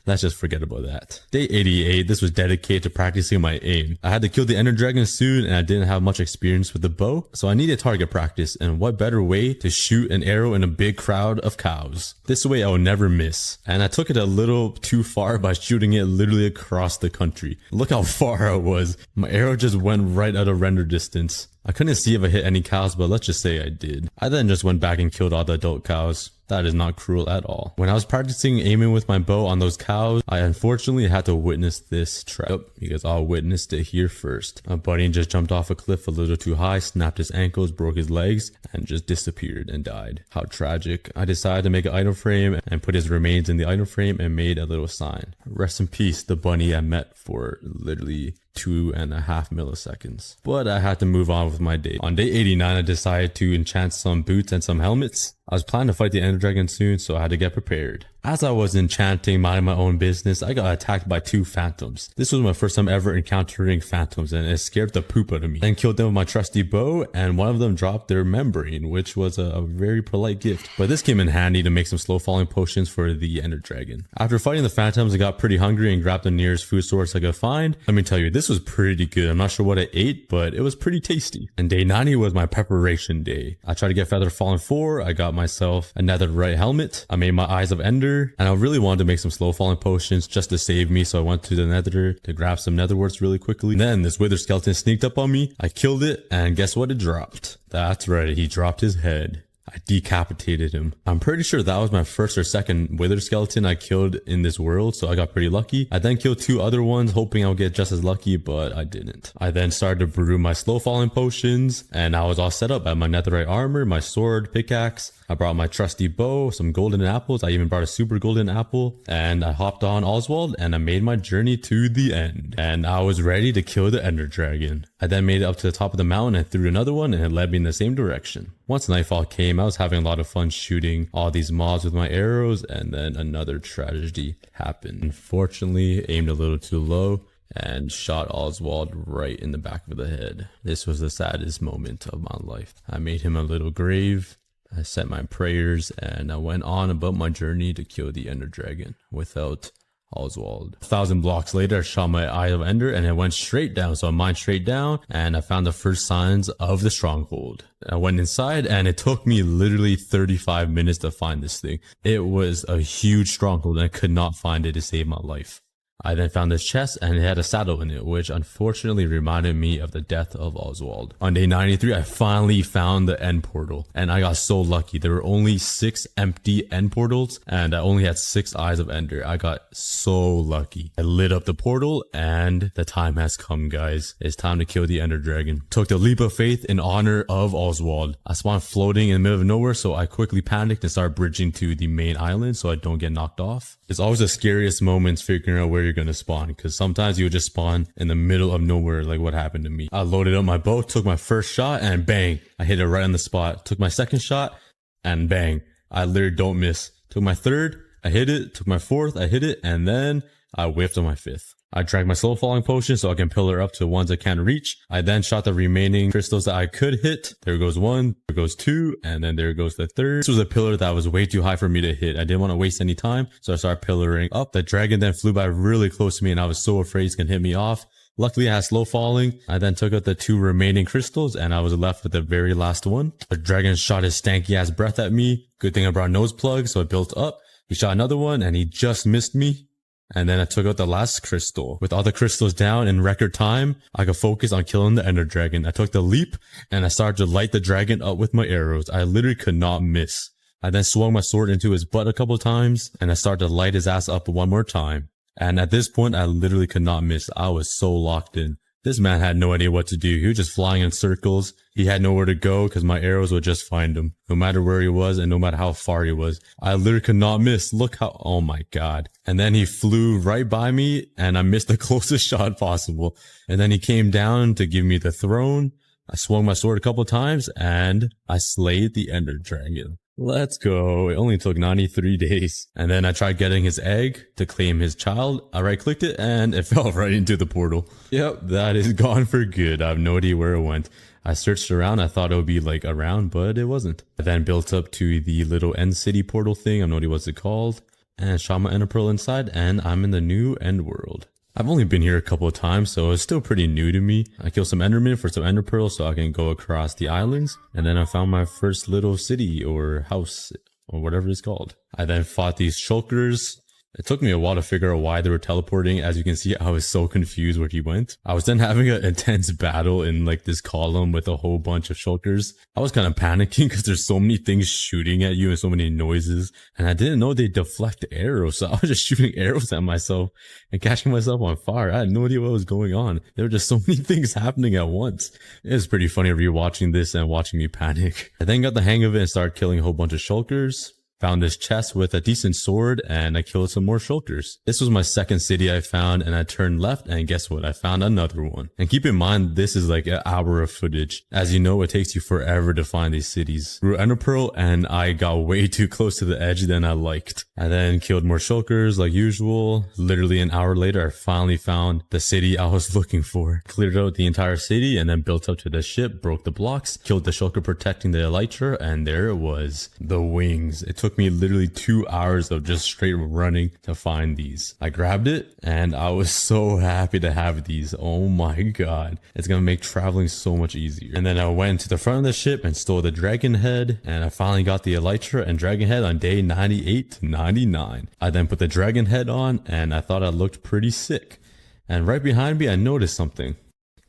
Let's just forget about that. Day 88, this was dedicated to practicing my aim. I had to kill the ender dragon soon and I didn't have much experience with the bow, so I needed target practice, and what better way to shoot an arrow in a big crowd of cows. This way I would never miss. And I took it a little too far by shooting it literally across the country. Look how far I was. My arrow just went right out of render distance. I couldn't see if I hit any cows, but let's just say I did. I then just went back and killed all the adult cows. That is not cruel at all. When I was practicing aiming with my bow on those cows, I unfortunately had to witness this trap. You guys all witnessed it here first. My buddy just jumped off a cliff a little too high, snapped his ankles, broke his legs, and just disappeared and died. How tragic. I decided to make an item frame and put his remains in the item frame and made a little sign. Rest in peace, the bunny I met for literally 2.5 milliseconds. But I had to move on with my day. On day 89, I decided to enchant some boots and some helmets. I was planning to fight the ender dragon soon, so I had to get prepared. As I was enchanting, minding my own business, I got attacked by 2 phantoms. This was my first time ever encountering phantoms, and it scared the poop out of me. Then killed them with my trusty bow, and one of them dropped their membrane, which was a very polite gift. But this came in handy to make some slow falling potions for the ender dragon. After fighting the phantoms, I got pretty hungry and grabbed the nearest food source I could find. Let me tell you, this was pretty good. I'm not sure what I ate, but it was pretty tasty. And day 90 was my preparation day. I tried to get Feather Fallen 4. I got myself a netherite helmet. I made my Eyes of Ender. And I really wanted to make some slow falling potions just to save me, so I went to the nether to grab some netherworts really quickly. And then this wither skeleton sneaked up on me. I killed it, and guess what? It dropped. That's right, he dropped his head. I decapitated him. I'm pretty sure that was my first or second wither skeleton I killed in this world, so I got pretty lucky. I then killed 2 other ones, hoping I would get just as lucky, but I didn't. I then started to brew my slow falling potions, and I was all set up. I had my netherite armor, my sword, pickaxe. I brought my trusty bow, some golden apples. I even brought a super golden apple, and I hopped on Oswald and I made my journey to the end. And I was ready to kill the ender dragon. I then made it up to the top of the mountain and threw another one, and it led me in the same direction. Once nightfall came, I was having a lot of fun shooting all these mobs with my arrows, and then another tragedy happened. Unfortunately, aimed a little too low and shot Oswald right in the back of the head. This was the saddest moment of my life. I made him a little grave, I said my prayers and I went on about my journey to kill the Ender Dragon without Oswald. 1,000 blocks later, I shot my Eye of Ender and it went straight down. So I mined straight down and I found the first signs of the stronghold. I went inside and it took me literally 35 minutes to find this thing. It was a huge stronghold and I could not find it to save my life. I then found this chest and it had a saddle in it, which unfortunately reminded me of the death of Oswald. On day 93, I finally found the end portal and I got so lucky. There were only 6 empty end portals and I only had 6 eyes of Ender. I got so lucky. I lit up the portal and the time has come, guys. It's time to kill the Ender Dragon. Took the leap of faith in honor of Oswald. I spawned floating in the middle of nowhere, so I quickly panicked and started bridging to the main island so I don't get knocked off. It's always the scariest moments figuring out where you're gonna spawn, because sometimes you would just spawn in the middle of nowhere, like what happened to me. I loaded up my bow, took my first shot, and bang, I hit it right on the spot. Took my second shot, and bang, I literally don't miss. Took my third, I hit it. Took my fourth, I hit it, and then I whiffed on my fifth. I drank my slow falling potion so I can pillar up to ones I can't reach. I then shot the remaining crystals that I could hit. There goes one, there goes two, and then there goes the third. This was a pillar that was way too high for me to hit. I didn't want to waste any time, so I started pillaring up. The dragon then flew by really close to me and I was so afraid he's gonna hit me off. Luckily I had slow falling. I then took out the 2 remaining crystals and I was left with the very last one. The dragon shot his stanky ass breath at me. Good thing I brought nose plugs, so I built up. He shot another one and he just missed me. And then I took out the last crystal. With all the crystals down in record time, I could focus on killing the Ender Dragon. I took the leap and I started to light the dragon up with my arrows. I literally could not miss. I then swung my sword into his butt a couple times and I started to light his ass up one more time. And at this point, I literally could not miss. I was so locked in. This man had no idea what to do. He was just flying in circles. He had nowhere to go because my arrows would just find him, no matter where he was and no matter how far he was. I literally could not miss. Look how, oh my God. And then he flew right by me and I missed the closest shot possible. And then he came down to give me the throne. I swung my sword a couple times and I slayed the Ender Dragon. Let's go. It only took 93 days. And then I tried getting his egg to claim his child. I right clicked it and it fell right into the portal. Yep, that is gone for good. I have no idea where it went. I searched around. I thought it would be like around, but it wasn't. I then built up to the little end city portal thing. I have no idea what's it called. And shot my Ender Pearl inside and I'm in the new end world. I've only been here a couple of times, so it's still pretty new to me. I killed some Endermen for some Ender Pearls so I can go across the islands. And then I found my first little city or house or whatever it's called. I then fought these shulkers. It took me a while to figure out why they were teleporting. As you can see, I was so confused where he went. I was then having an intense battle in like this column with a whole bunch of shulkers. I was kind of panicking because there's so many things shooting at you and so many noises. And I didn't know they deflect arrows. So I was just shooting arrows at myself and catching myself on fire. I had no idea what was going on. There were just so many things happening at once. It was pretty funny rewatching this and watching me panic. I then got the hang of it and started killing a whole bunch of shulkers. Found this chest with a decent sword and I killed some more shulkers. This was my second city I found and I turned left and guess what? I found another one. And keep in mind, this is like an hour of footage. As you know, it takes you forever to find these cities. Grew Ender Pearl and I got way too close to the edge than I liked. I then killed more shulkers like usual. Literally an hour later, I finally found the city I was looking for. Cleared out the entire city and then built up to the ship, broke the blocks, killed the shulker protecting the elytra, and there it was. The wings. It took me literally 2 hours of just straight running to find these. I grabbed it and I was so happy to have these. Oh my God. It's gonna make traveling so much easier. And then I went to the front of the ship and stole the dragon head and I finally got the elytra and dragon head on day 98 to 99. I then put the dragon head on and I thought I looked pretty sick. And right behind me I noticed something.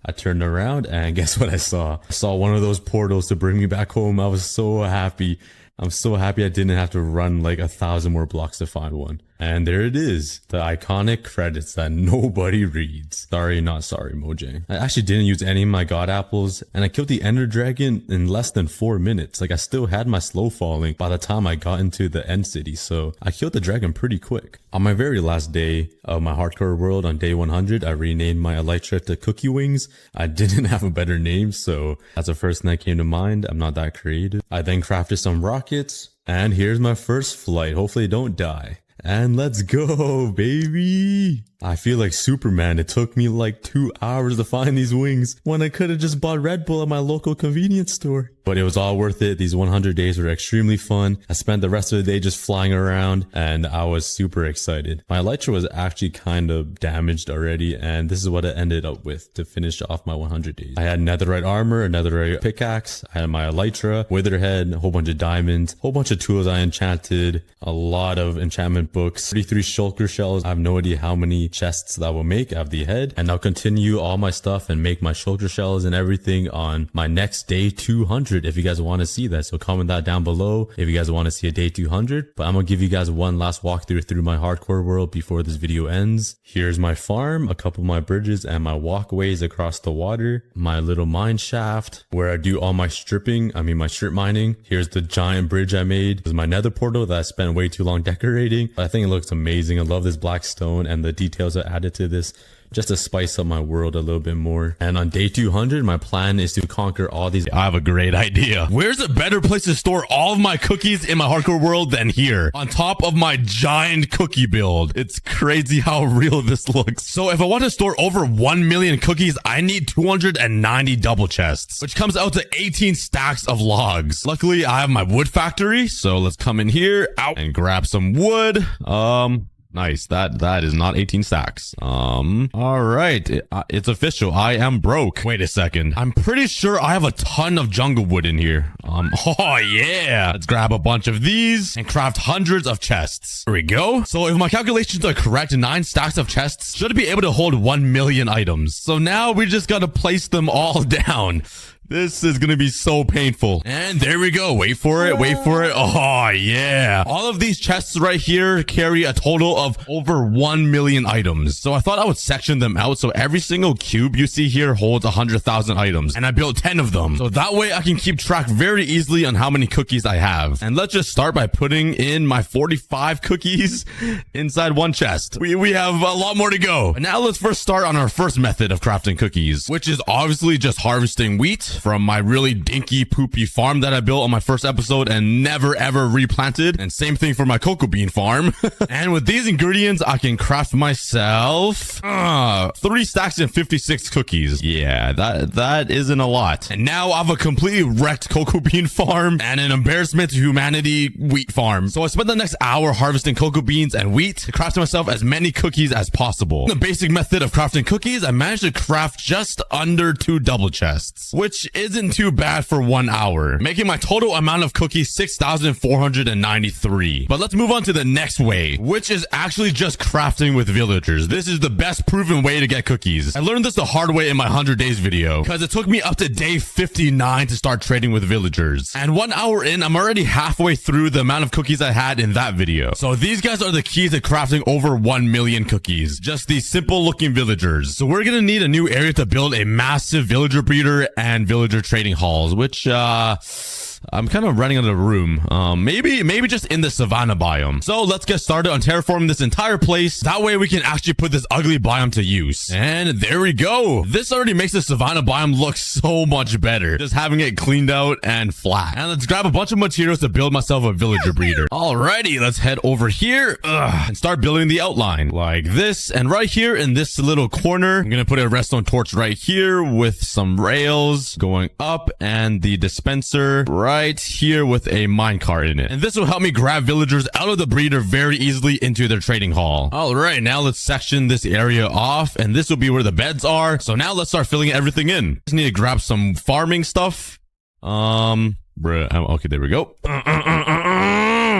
I turned around and guess what I saw? I saw one of those portals to bring me back home. I was so happy. I'm so happy I didn't have to run like 1,000 more blocks to find one. And there it is, the iconic credits that nobody reads. Sorry, not sorry, Mojang. I actually didn't use any of my god apples, and I killed the Ender Dragon in less than 4 minutes. Like I still had my slow falling by the time I got into the end city, so I killed the dragon pretty quick. On my very last day of my hardcore world, on day 100, I renamed my elytra to Cookie Wings. I didn't have a better name, so that's the first thing that came to mind. I'm not that creative. I then crafted some rockets, and here's my first flight. Hopefully don't die. And let's go, baby. I feel like Superman. It took me like 2 hours to find these wings when I could have just bought Red Bull at my local convenience store. But it was all worth it. These 100 days were extremely fun. I spent the rest of the day just flying around and I was super excited. My elytra was actually kind of damaged already, and this is what I ended up with to finish off my 100 days. I had netherite armor, a netherite pickaxe, I had my elytra, witherhead, a whole bunch of diamonds, a whole bunch of tools I enchanted, a lot of enchantment books, 33 shulker shells. I have no idea how many chests that will make. I have the head, and I'll continue all my stuff and make my shulker shells and everything on my next day 200 if you guys want to see that. So comment that down below if you guys want to see a day 200. But I'm gonna give you guys one last walkthrough through my hardcore world before this video ends. Here's my farm, a couple of my bridges and my walkways across the water, my little mine shaft where I do all my stripping, my strip mining. Here's the giant bridge I made. This is my nether portal that I spent way too long decorating. I think it looks amazing. I love this black stone and the details I added to this just to spice up my world a little bit more. And on day 200, my plan is to conquer all these. I have a great idea. Where's a better place to store all of my cookies in my hardcore world than here? On top of my giant cookie build. It's crazy how real this looks. So if I want to store over 1 million cookies, I need 290 double chests, which comes out to 18 stacks of logs. Luckily, I have my wood factory. So let's come in here, out, and grab some wood. Nice. That is not 18 stacks. All right. It's official. I am broke. Wait a second. I'm pretty sure I have a ton of jungle wood in here. Oh yeah. Let's grab a bunch of these and craft hundreds of chests. There we go. So if my calculations are correct, 9 stacks of chests should be able to hold 1 million items. So now we just got to place them all down. This is going to be so painful. And there we go. Wait for it. Wait for it. Oh, yeah. All of these chests right here carry a total of over 1 million items. So I thought I would section them out. So every single cube you see here holds 100,000 items. And I built 10 of them. So that way I can keep track very easily on how many cookies I have. And let's just start by putting in my 45 cookies inside one chest. We have a lot more to go. And now let's first start on our first method of crafting cookies, which is obviously just harvesting wheat from my really dinky poopy farm that I built on my first episode and never ever replanted. And same thing for my cocoa bean farm. And with these ingredients, I can craft myself 3 stacks and 56 cookies. Yeah, that isn't a lot. And now I have a completely wrecked cocoa bean farm and an embarrassment to humanity wheat farm. So I spent the next hour harvesting cocoa beans and wheat to craft myself as many cookies as possible. The basic method of crafting cookies, I managed to craft just under 2 double chests, which isn't too bad for 1 hour, making my total amount of cookies 6,493. But let's move on to the next way, which is actually just crafting with villagers. This is the best proven way to get cookies. I learned this the hard way in my 100 days video, because it took me up to day 59 to start trading with villagers. And 1 hour in, I'm already halfway through the amount of cookies I had in that video. So these guys are the keys to crafting over 1 million cookies. Just these simple looking villagers. So we're gonna need a new area to build a massive villager breeder and villager trading halls, which I'm kind of running out of room. Maybe just in the savanna biome. So let's get started on terraforming this entire place. That way we can actually put this ugly biome to use. And there we go. This already makes the savanna biome look so much better, just having it cleaned out and flat. And let's grab a bunch of materials to build myself a villager breeder. Alrighty, let's head over here and start building the outline like this. And right here in this little corner, I'm gonna put a redstone torch right here with some rails going up and the dispenser right here with a minecart in it. And this will help me grab villagers out of the breeder very easily into their trading hall. All right, now let's section this area off, and this will be where the beds are. So now let's start filling everything in. Just need to grab some farming stuff. Okay, there we go.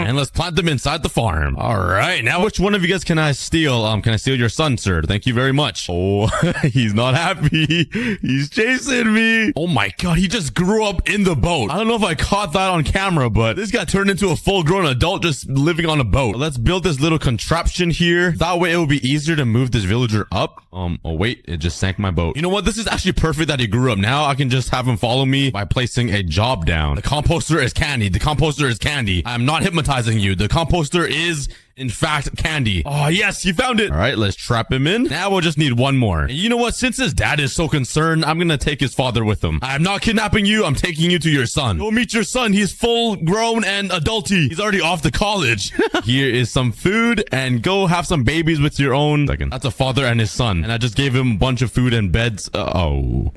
And let's plant them inside the farm. All right, now which one of you guys can I steal? Can I steal your son, sir? Thank you very much. Oh, he's not happy. He's chasing me. Oh my god, he just grew up in the boat. I don't know if I caught that on camera, but this guy turned into a full-grown adult just living on a boat. Let's build this little contraption here. That way it will be easier to move this villager up. Oh wait, it just sank my boat. You know what? This is actually perfect that he grew up. Now I can just have him follow me by placing a job down. The composter is candy. The composter is candy. I'm not hypnotizing you. The composter is In fact, candy. Oh, yes, he found it. All right, let's trap him in. Now we'll just need one more. And you know what? Since his dad is so concerned, I'm gonna take his father with him. I'm not kidnapping you. I'm taking you to your son. Go meet your son. He's full grown and adulty. He's already off to college. Here is some food and go have some babies with your own. That's a father and his son. And I just gave him a bunch of food and beds. Oh,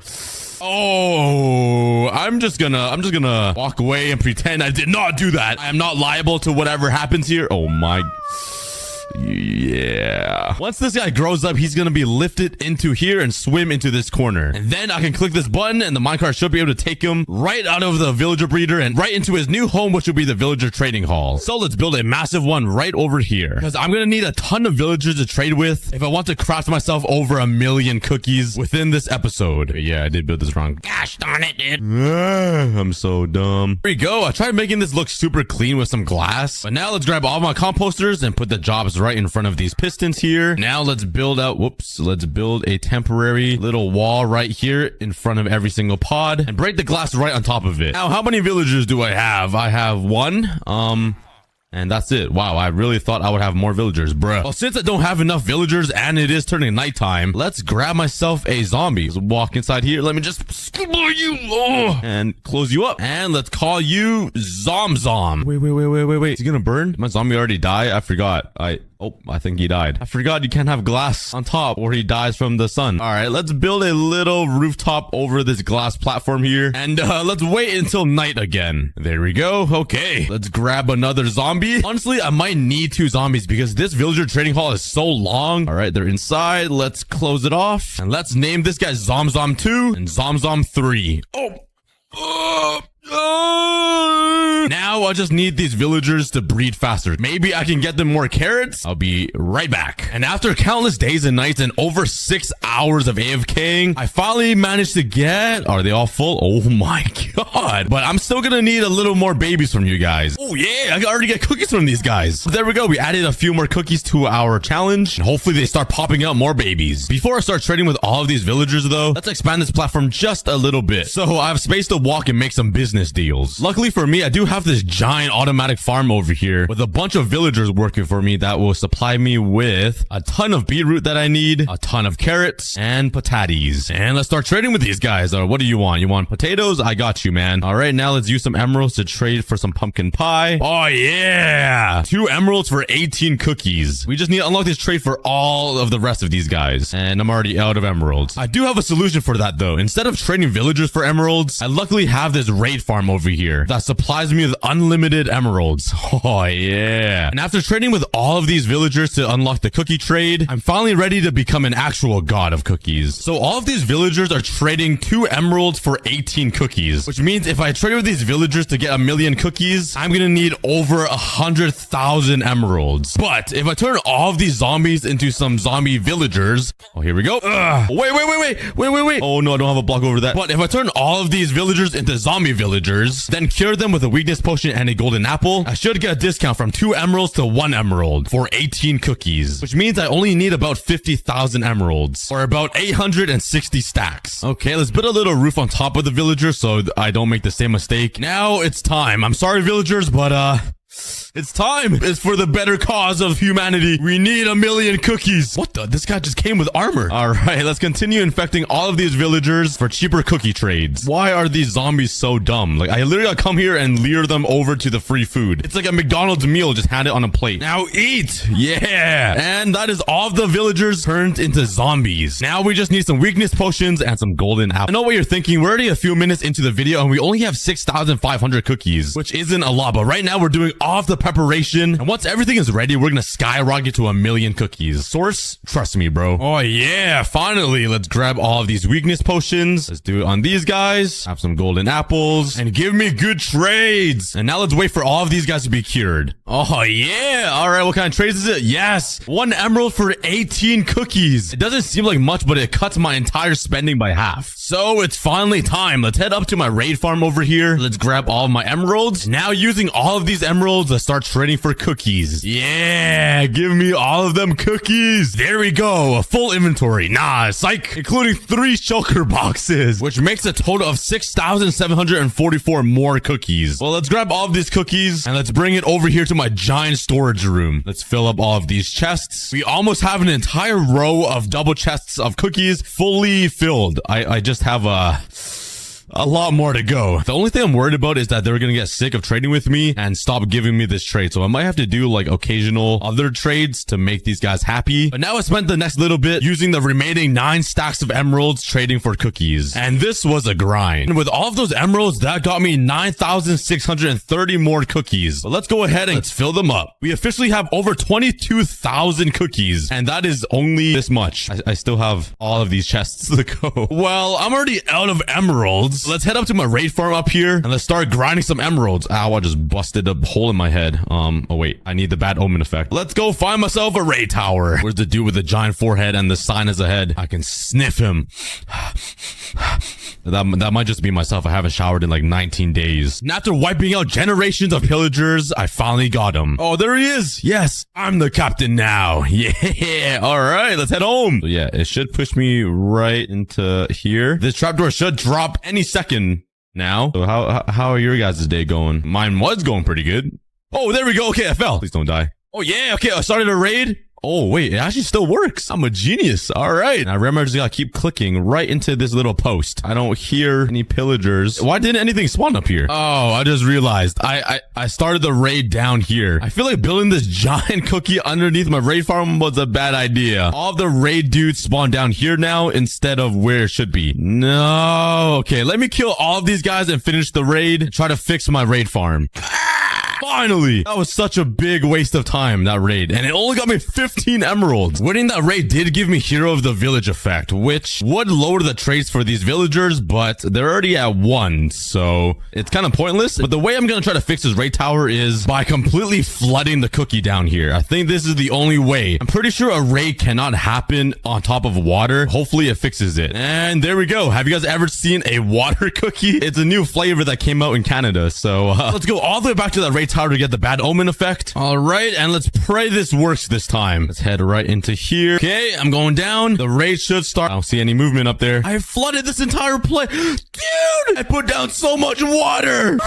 I'm just gonna walk away and pretend I did not do that. I am not liable to whatever happens here. Oh my. Yeah. Once this guy grows up, he's gonna be lifted into here and swim into this corner. And then I can click this button and the minecart should be able to take him right out of the villager breeder and right into his new home, which will be the villager trading hall. So let's build a massive one right over here, because I'm gonna need a ton of villagers to trade with if I want to craft myself over 1,000,000 cookies within this episode. But yeah, I did build this wrong. Gosh darn it, dude. I'm so dumb. There we go. I tried making this look super clean with some glass, but now let's grab all my composters and put the jobs right in front of these pistons here. Now let's build out, let's build a temporary little wall right here in front of every single pod and break the glass right on top of it. Now, how many villagers do I have? I have one. And that's it. Wow, I really thought I would have more villagers, bruh. Well, since I don't have enough villagers and it is turning nighttime, let's grab myself a zombie. Let's walk inside here. Let me just you and close you up. And let's call you Zom. Wait. Is he gonna burn? Did my zombie already die? I forgot. I think he died. I forgot you can't have glass on top or he dies from the sun. All right, let's build a little rooftop over this glass platform here. And let's wait until night again. There we go. Okay, let's grab another zombie. Honestly, I might need 2 zombies because this villager trading hall is so long. All right, they're inside. Let's close it off. And let's name this guy Zom 2 and Zom 3. Now I just need these villagers to breed faster. Maybe I can get them more carrots. I'll be right back. And after countless days and nights and over 6 hours of AFKing, I finally managed to get... Are they all full? Oh my god. But I'm still gonna need a little more babies from you guys. Oh yeah, I can already get cookies from these guys. There we go. We added a few more cookies to our challenge. And hopefully they start popping out more babies. Before I start trading with all of these villagers though, let's expand this platform just a little bit. So I have space to walk and make some business deals. Luckily for me, I do have this giant automatic farm over here with a bunch of villagers working for me that will supply me with a ton of beetroot that I need, a ton of carrots and patates. And let's start trading with these guys. What do you want? You want potatoes? I got you, man. All right, now let's use some emeralds to trade for some pumpkin pie. Oh yeah, 2 emeralds for 18 cookies. We just need to unlock this trade for all of the rest of these guys. And I'm already out of emeralds. I do have a solution for that though. Instead of trading villagers for emeralds, I luckily have this raid farm over here that supplies me with unlimited emeralds. Oh yeah. And after trading with all of these villagers to unlock the cookie trade, I'm finally ready to become an actual god of cookies. So all of these villagers are trading 2 emeralds for 18 cookies, which means if I trade with these villagers to get 1,000,000 cookies, I'm gonna need over 100,000 emeralds. But if I turn all of these zombies into some zombie villagers, oh, here we go. Wait. Oh no, I don't have a block over that. But if I turn all of these villagers into zombie villagers, then cure them with a weakness potion and a golden apple, I should get a discount from 2 emeralds to 1 emerald for 18 cookies, which means I only need about 50,000 emeralds or about 860 stacks. Okay, let's put a little roof on top of the villagers so I don't make the same mistake. Now it's time. I'm sorry, villagers, but it's time. It's for the better cause of humanity. We need 1,000,000 cookies. What the? This guy just came with armor. All right, let's continue infecting all of these villagers for cheaper cookie trades. Why are these zombies so dumb? Like, I literally gotta come here and lure them over to the free food. It's like a McDonald's meal just handed on a plate. Now eat. Yeah. And that is all of the villagers turned into zombies. Now we just need some weakness potions and some golden apples. I know what you're thinking. We're already a few minutes into the video and we only have 6,500 cookies, which isn't a lot. But right now we're doing all of the preparation, and once everything is ready, we're gonna skyrocket to 1,000,000 cookies. Source, trust me, bro. Oh yeah, finally. Let's grab all of these weakness potions. Let's do it on these guys. Have some golden apples and give me good trades. And now let's wait for all of these guys to be cured. Oh yeah. All right, what kind of trades is it? Yes, 1 emerald for 18 cookies. It doesn't seem like much, but it cuts my entire spending by half. So it's finally time. Let's head up to my raid farm over here. Let's grab all of my emeralds. Now using all of these emeralds, emeralds. Let's start trading for cookies. Yeah, give me all of them cookies. There we go. A full inventory. Nah, psych. Including 3 shulker boxes, which makes a total of 6,744 more cookies. Well, let's grab all of these cookies and let's bring it over here to my giant storage room. Let's fill up all of these chests. We almost have an entire row of double chests of cookies fully filled. I just have a lot more to go. The only thing I'm worried about is that they're gonna get sick of trading with me and stop giving me this trade. So I might have to do like occasional other trades to make these guys happy. But now I spent the next little bit using the remaining 9 stacks of emeralds trading for cookies. And this was a grind. And with all of those emeralds, that got me 9,630 more cookies. But let's go ahead and let's fill them up. We officially have over 22,000 cookies. And that is only this much. I still have all of these chests to go. Well, I'm already out of emeralds. Let's head up to my raid farm up here and let's start grinding some emeralds. Ow, I just busted a hole in my head. Oh wait, I need the bad omen effect. Let's go find myself a raid tower. Where's the dude with the giant forehead and the sign as a head? I can sniff him. That might just be myself. I haven't showered in like 19 days. And after wiping out generations of pillagers, I finally got him. Oh, there he is. Yes, I'm the captain now. Yeah. All right, let's head home. So yeah, it should push me right into here. This trapdoor should drop any second now. So how are your guys' day going? Mine was going pretty good. Oh, there we go. Okay, I fell. Please don't die. Oh yeah. Okay, I started a raid. Oh, wait, it actually still works. I'm a genius. All right. And I remember I just gotta keep clicking right into this little post. I don't hear any pillagers. Why didn't anything spawn up here? Oh, I just realized. I started the raid down here. I feel like building this giant cookie underneath my raid farm was a bad idea. All of the raid dudes spawn down here now instead of where it should be. No. Okay, let me kill all of these guys and finish the raid and try to fix my raid farm. Finally! That was such a big waste of time, that raid. And it only got me 15 emeralds. Winning that raid did give me Hero of the Village effect, which would lower the trades for these villagers, but they're already at 1, so it's kind of pointless. But the way I'm going to try to fix this raid tower is by completely flooding the cookie down here. I think this is the only way. I'm pretty sure a raid cannot happen on top of water. Hopefully it fixes it. And there we go. Have you guys ever seen a water cookie? It's a new flavor that came out in Canada. So let's go all the way back to that raid tower to get the bad omen effect. All right, and let's pray this works this time. Let's head right into here. Okay, I'm going down. The raid should start. I don't see any movement up there. I flooded this entire place. Dude, I put down so much water.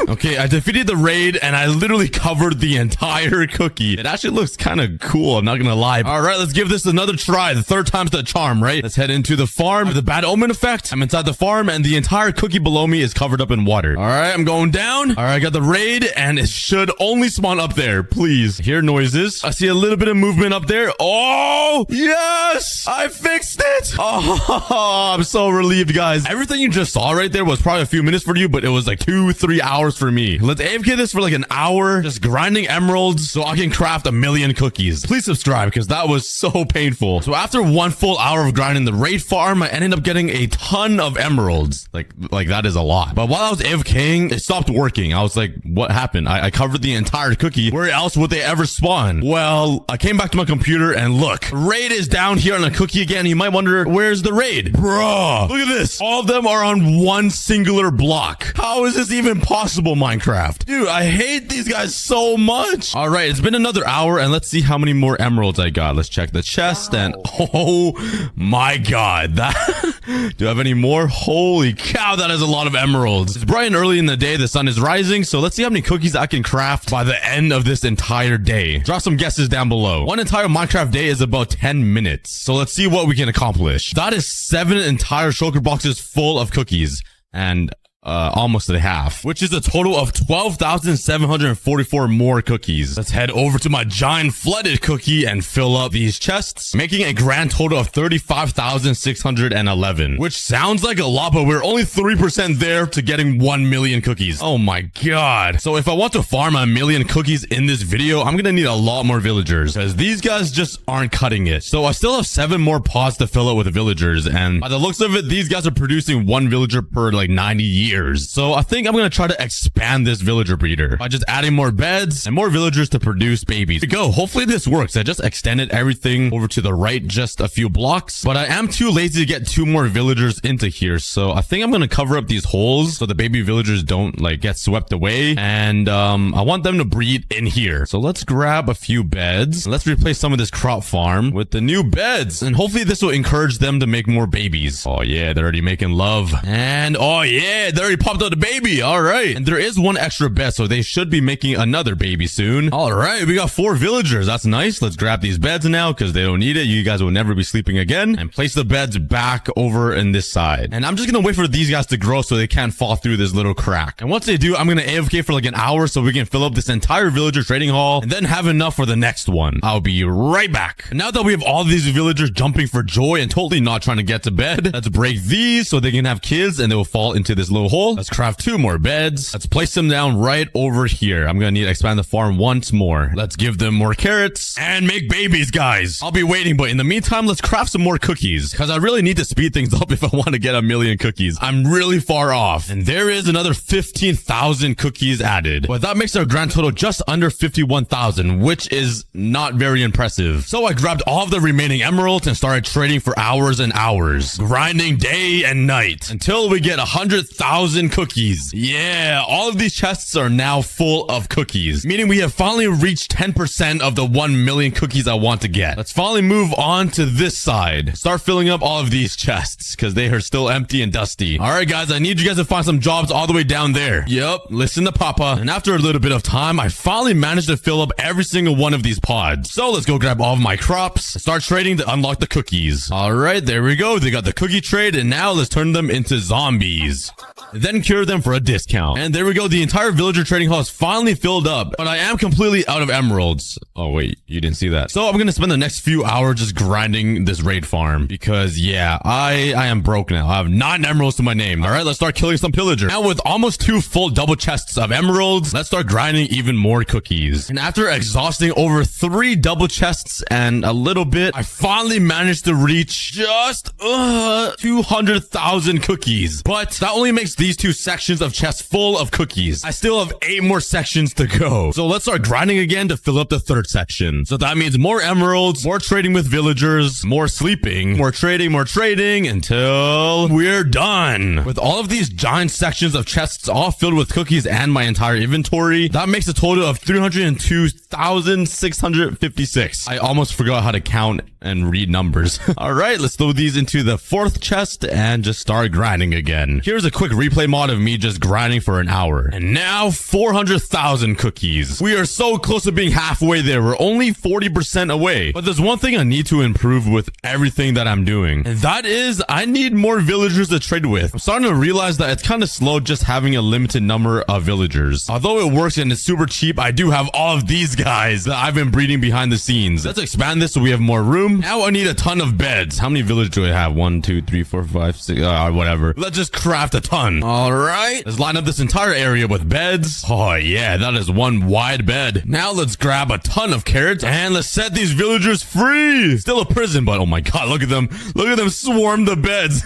Okay, I defeated the raid and I literally covered the entire cookie. It actually looks kind of cool, I'm not gonna lie. All right, let's give this another try. The 3rd time's the charm, right? Let's head into the farm. The bad omen effect. I'm inside the farm and the entire cookie below me is covered up in water. All right, I'm going down. All right, I got the raid and it should only spawn up there. Please. I hear noises. I see a little bit of movement up there. Oh, yes! I fixed it! Oh, I'm so relieved, guys. Everything you just saw right there was probably a few minutes for you, but it was like 2-3 hours for me. Let's AFK this for like an hour, just grinding emeralds so I can craft 1,000,000 cookies. Please subscribe because that was so painful. So after 1 full hour of grinding the raid farm, I ended up getting a ton of emeralds. Like that is a lot. But while I was AFKing, it stopped working. I was like, what happened? I covered the entire cookie. Where else would they ever spawn? Well, I came back to my computer and look, raid is down here on a cookie again. You might wonder, where's the raid? Bruh, look at this. All of them are on one singular block. How is this even possible, Minecraft? Dude, I hate these guys so much. All right, it's been another hour and let's see how many more emeralds I got. Let's check the chest and oh my God, do I have any more? Holy cow, that is a lot of emeralds. It's bright and early in the day. The sun is rising. So let's see how many cookies I can craft by the end of this entire day. Drop some guesses down below. One entire Minecraft day is about 10 minutes. So let's see what we can accomplish. That is 7 entire shulker boxes full of cookies. And almost at half, which is a total of 12,744 more cookies. Let's head over to my giant flooded cookie and fill up these chests, making a grand total of 35,611, which sounds like a lot, but we're only 3% there to getting 1,000,000 cookies. Oh my God. So if I want to farm 1,000,000 cookies in this video, I'm gonna need a lot more villagers because these guys just aren't cutting it. So I still have 7 more pods to fill out with villagers. And by the looks of it, these guys are producing 1 villager per like 90 years. years. So I think I'm going to try to expand this villager breeder by just adding more beds and more villagers to produce babies. Here we go. Hopefully this works. I just extended everything over to the right just a few blocks, but I am too lazy to get 2 more villagers into here. So I think I'm going to cover up these holes so the baby villagers don't like get swept away. And I want them to breed in here. So let's grab a few beds. Let's replace some of this crop farm with the new beds. And hopefully this will encourage them to make more babies. Oh yeah, they're already making love. And oh yeah, they already popped out a baby. All right. And there is 1 extra bed, so they should be making another baby soon. All right, we got 4 villagers. That's nice. Let's grab these beds now because they don't need it. You guys will never be sleeping again. And place the beds back over in this side. And I'm just going to wait for these guys to grow so they can't fall through this little crack. And once they do, I'm going to AFK for like an hour so we can fill up this entire villager trading hall and then have enough for the next one. I'll be right back. And now that we have all these villagers jumping for joy and totally not trying to get to bed, let's break these so they can have kids and they will fall into this little hole. Let's craft 2 more beds. Let's place them down right over here. I'm going to need to expand the farm once more. Let's give them more carrots and make babies, guys. I'll be waiting, but in the meantime, let's craft some more cookies because I really need to speed things up if I want to get 1,000,000 cookies. I'm really far off. And there is another 15,000 cookies added. But that makes our grand total just under 51,000, which is not very impressive. So I grabbed all of the remaining emeralds and started trading for hours and hours, grinding day and night until we get 100,000 cookies. Yeah, all of these chests are now full of cookies, meaning we have finally reached 10% of the 1,000,000 cookies I want to get. Let's finally move on to this side. Start filling up all of these chests because they are still empty and dusty. All right, guys, I need you guys to find some jobs all the way down there. Yep, listen to Papa. And after a little bit of time, I finally managed to fill up every single one of these pods. So let's go grab all of my crops, start trading to unlock the cookies. All right, there we go. They got the cookie trade, and now let's turn them into zombies. Then cure them for a discount. And there we go. The entire villager trading hall is finally filled up, but I am completely out of emeralds. Oh, wait, you didn't see that. So I'm going to spend the next few hours just grinding this raid farm because, yeah, I am broke now. I have 9 emeralds to my name. All right, let's start killing some pillagers. Now with almost 2 full double chests of emeralds, let's start grinding even more cookies. And after exhausting over 3 double chests and a little bit, I finally managed to reach just 200,000 cookies. But that only makes these 2 sections of chests full of cookies. I still have 8 more sections to go. So let's start grinding again to fill up the 3rd section. So that means more emeralds, more trading with villagers, more sleeping, more trading until we're done. With all of these giant sections of chests all filled with cookies and my entire inventory, that makes a total of 302,656. I almost forgot how to count and read numbers. All right, let's throw these into the 4th chest and just start grinding again. Here's a quick replay mod of me just grinding for an hour. And now 400,000 cookies. We are so close to being halfway there. We're only 40% away. But there's one thing I need to improve with everything that I'm doing. And that is I need more villagers to trade with. I'm starting to realize that it's kind of slow just having a limited number of villagers. Although it works and it's super cheap, I do have all of these guys that I've been breeding behind the scenes. Let's expand this so we have more room. Now I need a ton of beds. How many villagers do I have? 1, 2, 3, 4, 5, 6, whatever. Let's just craft a ton. All right. Let's line up this entire area with beds. Oh yeah, that is 1 wide bed. Now let's grab a ton of carrots and let's set these villagers free. Still a prison, but oh my god, look at them. Look at them swarm the beds.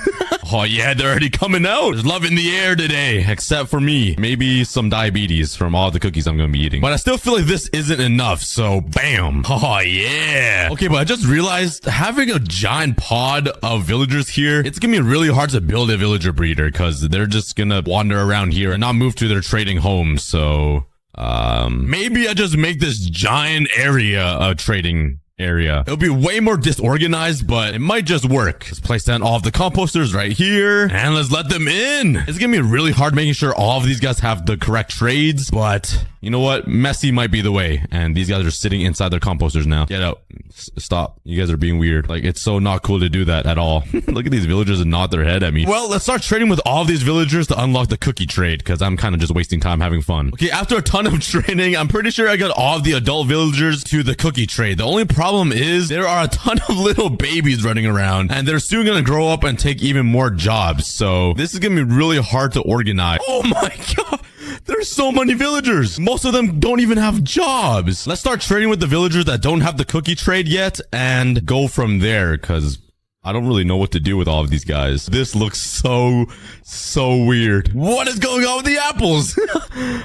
Oh yeah, they're already coming out. There's love in the air today, except for me. Maybe some diabetes from all the cookies I'm gonna be eating. But I still feel like this isn't enough, so bam. Oh yeah. Okay, but I just realized having a giant pod of villagers here, it's gonna be really hard to build a villager breeder because they're just gonna wander around here and not move to their trading homes. So maybe I just make this giant area a trading area. It'll be way more disorganized, but it might just work. Let's place down all of the composters right here and let's let them in. It's gonna be really hard making sure all of these guys have the correct trades, but you know what? Messy might be the way. And these guys are sitting inside their composters now. Get out. Stop. You guys are being weird. Like, it's so not cool to do that at all. Look at these villagers and nod their head at me. Well, let's start trading with all of these villagers to unlock the cookie trade because I'm kind of just wasting time having fun. Okay, after a ton of training, I'm pretty sure I got all of the adult villagers to the cookie trade. The only problem is there are a ton of little babies running around and they're soon going to grow up and take even more jobs. So this is going to be really hard to organize. Oh my god. There's so many villagers. Most of them don't even have jobs. Let's start trading with the villagers that don't have the cookie trade yet and go from there because I don't really know what to do with all of these guys. This looks so weird. What is going on with the apples?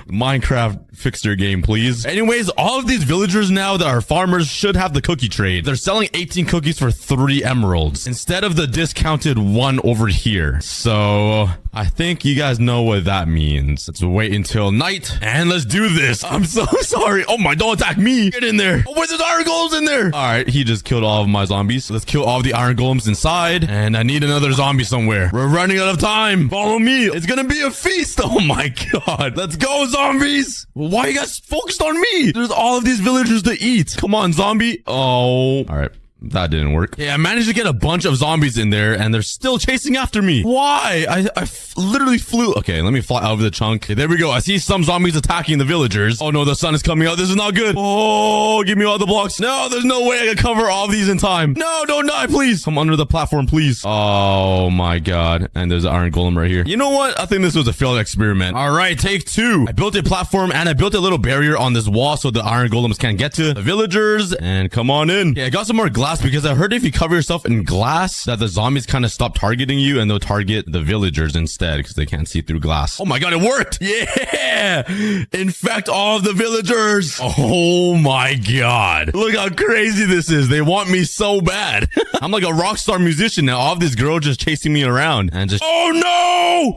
Minecraft, fix your game, please. Anyways, all of these villagers now that are farmers should have the cookie trade. They're selling 18 cookies for 3 emeralds instead of the discounted one over here. So I think you guys know what that means. Let's wait until night and let's do this. I'm so sorry. Oh my, don't attack me. Get in there. Oh wait, there's iron golems in there. All right, he just killed all of my zombies. Let's kill all of the iron golems inside. And I need another zombie somewhere. We're running out of time. Follow me. It's gonna be a feast. Oh my god. Let's go, zombies. Why are you guys focused on me? There's all of these villagers to eat. Come on, zombie. Oh. All right. That didn't work. Yeah, I managed to get a bunch of zombies in there and they're still chasing after me. Why? I literally flew. Okay, let me fly out of the chunk. Okay, there we go. I see some zombies attacking the villagers. Oh no, the sun is coming out. This is not good. Oh, give me all the blocks. No, there's no way I can cover all these in time. No, don't die, please. Come under the platform, please. Oh my god. And there's an iron golem right here. You know what? I think this was a failed experiment. All right, take 2. I built a platform and I built a little barrier on this wall so the iron golems can't get to the villagers. And come on in. Yeah, I got some more glass because I heard if you cover yourself in glass that the zombies kind of stop targeting you and they'll target the villagers instead because they can't see through glass. Oh my god, it worked. Yeah, infect all of the villagers. Oh my god, look how crazy this is. They want me so bad. I'm like a rock star musician now. All of this girl just chasing me around and just, oh no,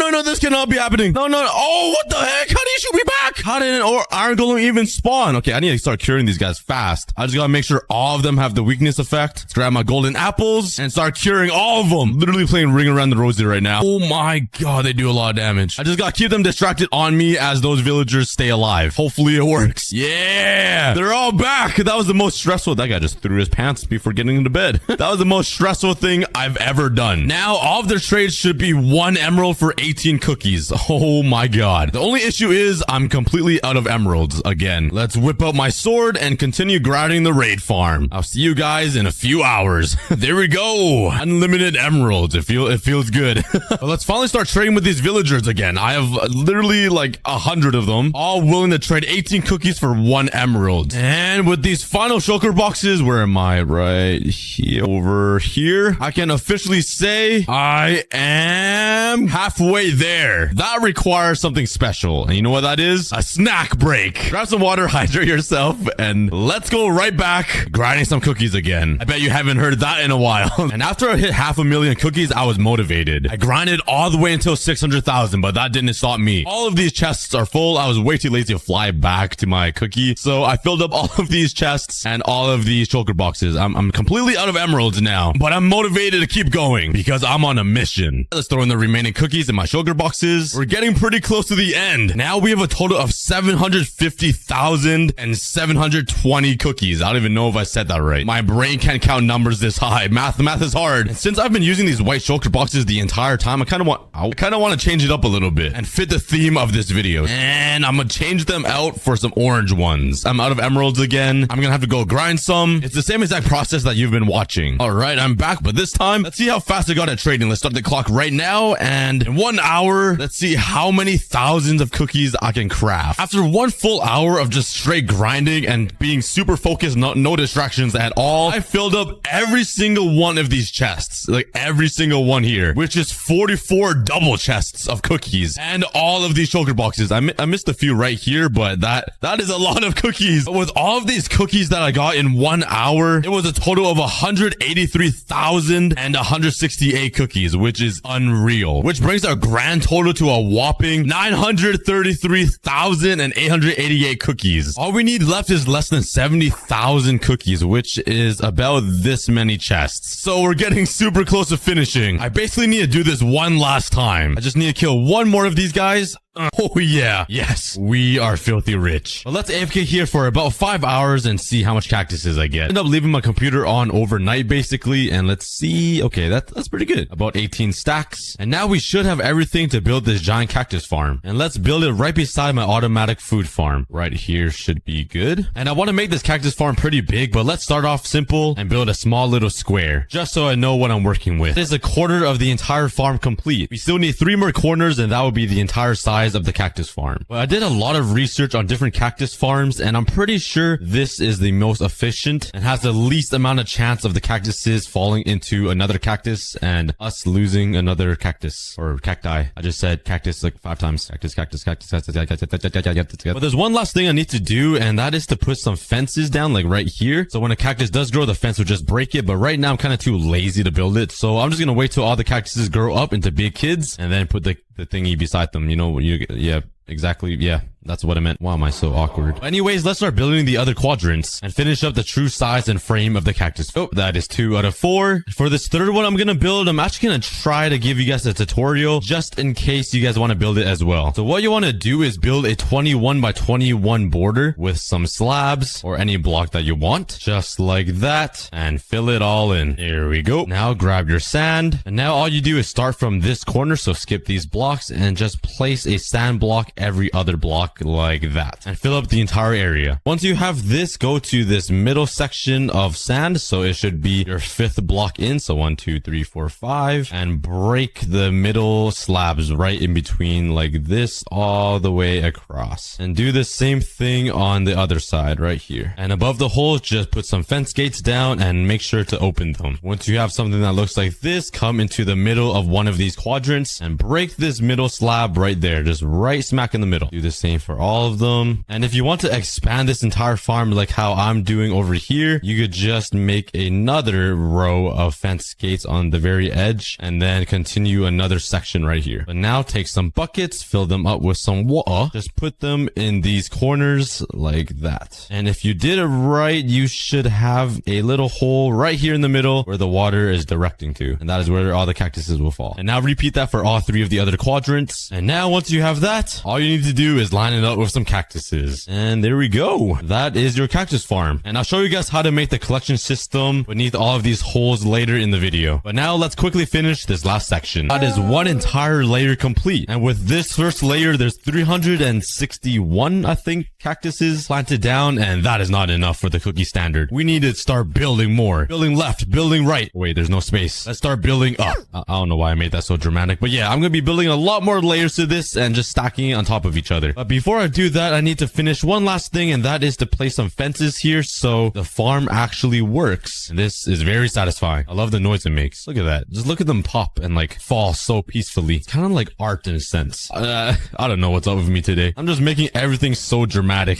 no, this cannot be happening. No, oh, what the heck? How do you shoot me back? How did an iron golem even spawn? Okay, I need to start curing these guys fast. I just gotta make sure all of them have the weakness effect. Let's grab my golden apples and start curing all of them. Literally playing Ring Around the Rosie right now. Oh my god, they do a lot of damage. I just gotta keep them distracted on me as those villagers stay alive. Hopefully it works. Yeah, they're all back. That was the most stressful. That guy just threw his pants before getting into bed. That was the most stressful thing I've ever done. Now all of their trades should be 1 emerald for 18 cookies. Oh my god. The only issue is I'm completely out of emeralds again. Let's whip out my sword and continue grinding the raid farm. I'll see you guys in a few hours. There we go. Unlimited emeralds. It feels good. But let's finally start trading with these villagers again. I have literally like 100 of them, all willing to trade 18 cookies for 1 emerald. And with these final shulker boxes, where am I? Right here, over here, I can officially say I am halfway there. That requires something special. And you know what that is? A snack break. Grab some water, hydrate yourself, and let's go right back grinding some cookies again. I bet you haven't heard that in a while. And after I hit 500,000 cookies, I was motivated. I grinded all the way until 600,000, but that didn't stop me. All of these chests are full. I was way too lazy to fly back to my cookie, so I filled up all of these chests and all of these shulker boxes. I'm completely out of emeralds now, but I'm motivated to keep going because I'm on a mission. Let's throw in the remaining cookies in my shulker boxes. We're getting pretty close to the end. Now we have a total of 750,720 cookies. I don't even know if I said that right. My brain can't count numbers this high. Math is hard. And since I've been using these white shulker boxes the entire time, I kind of want to change it up a little bit and fit the theme of this video. And I'm gonna change them out for some orange ones. I'm out of emeralds again. I'm gonna have to go grind some. It's the same exact process that you've been watching. All right, I'm back, but this time, let's see how fast I got at trading. Let's start the clock right now. And in 1 hour, let's see how many thousands of cookies I can craft. After 1 full hour of just straight grinding and being super focused, no distractions at all, I filled up every single one of these chests, like every single one here, which is 44 double chests of cookies and all of these shulker boxes. I missed a few right here, but that is a lot of cookies. But with all of these cookies that I got in 1 hour, it was a total of 183,168 cookies, which is unreal, which brings our grand total to a whopping 933,888 cookies. All we need left is less than 70,000 cookies, which is about this many chests. So we're getting super close to finishing. I basically need to do this one last time. I just need to kill 1 more of these guys. Oh yeah. Yes, we are filthy rich. But let's AFK here for about 5 hours and see how much cactuses I get. I end up leaving my computer on overnight basically, and let's see. Okay, that's pretty good. About 18 stacks. And now we should have everything to build this giant cactus farm. And let's build it right beside my automatic food farm. Right here should be good. And I want to make this cactus farm pretty big, but let's start off simple and build a small little square, just so I know what I'm working with. This is a quarter of the entire farm complete. We still need 3 more corners, and that would be the entire size size of the cactus farm. But I did a lot of research on different cactus farms, and I'm pretty sure this is the most efficient and has the least amount of chance of the cactuses falling into another cactus and us losing another cactus or cacti. I just said cactus like 5 times. Cactus. But there's one last thing I need to do, and that is to put some fences down like right here. So when a cactus does grow, the fence will just break it. But right now I'm kind of too lazy to build it. So I'm just going to wait till all the cactuses grow up into big kids and then put the thingy beside them. You know, yeah, exactly. Yeah. That's what I meant. Why am I so awkward? Anyways, let's start building the other quadrants and finish up the true size and frame of the cactus. Oh, that is 2 out of 4. For this third one I'm gonna build, I'm actually gonna try to give you guys a tutorial just in case you guys want to build it as well. So what you want to do is build a 21 by 21 border with some slabs or any block that you want. Just like that. And fill it all in. There we go. Now grab your sand. And now all you do is start from this corner. So skip these blocks and just place a sand block every other block like that and fill up the entire area. Once you have this, go to this middle section of sand. So it should be your 5th block in. So 1, 2, 3, 4, 5 and break the middle slabs right in between like this all the way across, and do the same thing on the other side right here. And above the holes, just put some fence gates down and make sure to open them. Once you have something that looks like this, come into the middle of one of these quadrants and break this middle slab right there, just right smack in the middle. Do the same for all of them. And if you want to expand this entire farm like how I'm doing over here, you could just make another row of fence gates on the very edge and then continue another section right here. But now take some buckets, fill them up with some water, just put them in these corners like that. And if you did it right, you should have a little hole right here in the middle where the water is directing to, and that is where all the cactuses will fall. And now repeat that for all 3 of the other quadrants. And now once you have that, all you need to do is line it up with some cactuses. And there we go. That is your cactus farm. And I'll show you guys how to make the collection system beneath all of these holes later in the video. But now let's quickly finish this last section. That is one entire layer complete. And with this first layer, there's 361, I think, cactuses planted down. And that is not enough for the cookie standard. We need to start building more. Building left, building right. Wait, there's no space. Let's start building up. I don't know why I made that so dramatic. But yeah, I'm going to be building a lot more layers to this and just stacking it on top of each other. But before I do that, I need to finish one last thing, and that is to place some fences here so the farm actually works. And this is very satisfying. I love the noise it makes. Look at that. Just look at them pop and like fall so peacefully. It's kind of like art in a sense. I don't know what's up with me today. I'm just making everything so dramatic.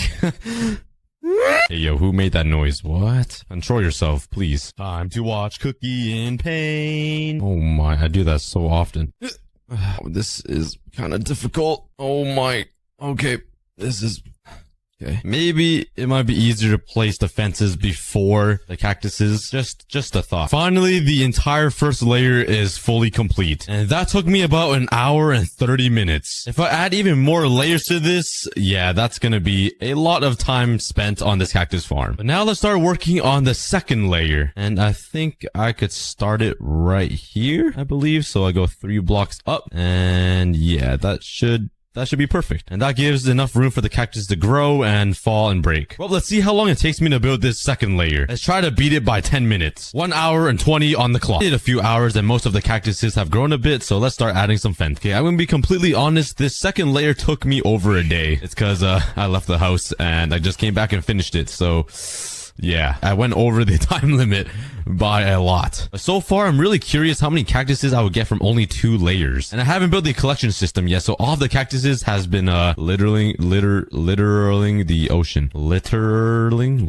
Hey, yo, who made that noise? What? Control yourself, please. Time to watch Cookie in pain. Oh my, I do that so often. This is kind of difficult. Oh my. Okay, this is... Okay. Maybe it might be easier to place the fences before the cactuses. Just a thought. Finally, the entire first layer is fully complete. And that took me about 1 hour and 30 minutes. If I add even more layers to this, yeah, that's gonna be a lot of time spent on this cactus farm. But now let's start working on the second layer. And I think I could start it right here, I believe. So I go 3 blocks up. And yeah, that should be perfect. And that gives enough room for the cactus to grow and fall and break. Well, let's see how long it takes me to build this second layer. Let's try to beat it by 10 minutes. 1 hour and 20 on the clock. I did a few hours and most of the cactuses have grown a bit, so let's start adding some fence. Okay, I'm gonna be completely honest, this second layer took me over a day. It's cause I left the house and I just came back and finished it, so... yeah, I went over the time limit by a lot. But so far, I'm really curious how many cactuses I would get from only 2 layers. And I haven't built the collection system yet, so all of the cactuses has been littering the ocean. Littering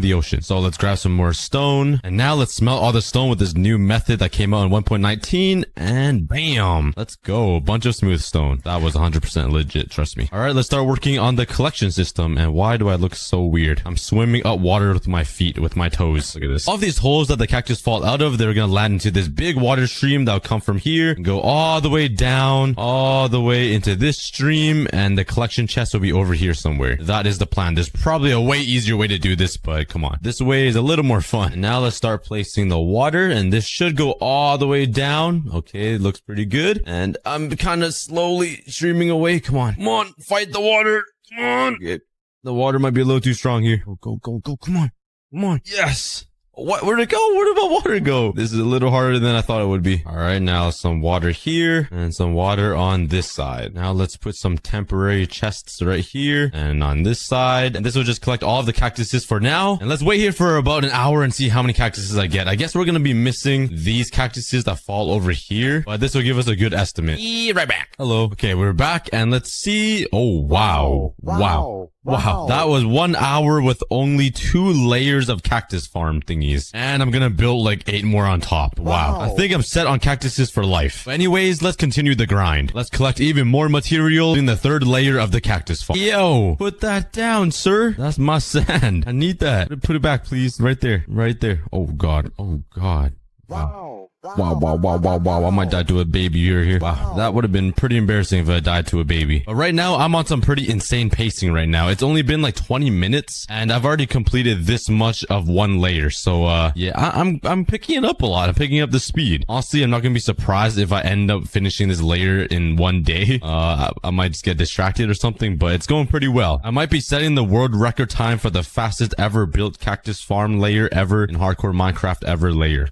the ocean. So let's grab some more stone. And now let's smelt all the stone with this new method that came out in 1.19. And bam! Let's go. A bunch of smooth stone. That was 100% legit, trust me. Alright, let's start working on the collection system. And why do I look so weird? I'm swimming up water with my feet, with my toes. Look at this. All of these holes that the cactus fall out of, they're gonna land into this big water stream that'll come from here and go all the way down, all the way into this stream, and the collection chest will be over here somewhere. That is the plan. There's probably a way easier way to do this, but come on. This way is a little more fun. And now let's start placing the water, and this should go all the way down. Okay, it looks pretty good. And I'm kind of slowly streaming away. Come on. Come on, fight the water. Come on. Okay. The water might be a little too strong here. Go. Come on. Yes. What? Where'd it go? Where did my water go? This is a little harder than I thought it would be. All right, now some water here and some water on this side. Now let's put some temporary chests right here and on this side. And this will just collect all of the cactuses for now. And let's wait here for about an hour and see how many cactuses I get. I guess we're going to be missing these cactuses that fall over here, but this will give us a good estimate. Right back. Hello. Okay, we're back and let's see. Oh, wow. Wow. That was 1 hour with only 2 layers of cactus farm thingies. And I'm gonna build like 8 more on top. Wow. I think I'm set on cactuses for life. But anyways, let's continue the grind. Let's collect even more material in the 3rd layer of the cactus farm. Yo, put that down, sir. That's my sand. I need that. Put it back, please. Right there. Right there. Oh, God. Oh, God. Wow. Wow. I might die to a baby here. Wow. That would have been pretty embarrassing if I died to a baby. But right now, I'm on some pretty insane pacing right now. It's only been like 20 minutes and I've already completed this much of 1 layer. So, yeah, I'm picking it up a lot. I'm picking up the speed. Honestly, I'm not going to be surprised if I end up finishing this layer in 1 day. I might just get distracted or something, but it's going pretty well. I might be setting the world record time for the fastest ever built cactus farm layer ever in hardcore Minecraft ever layer.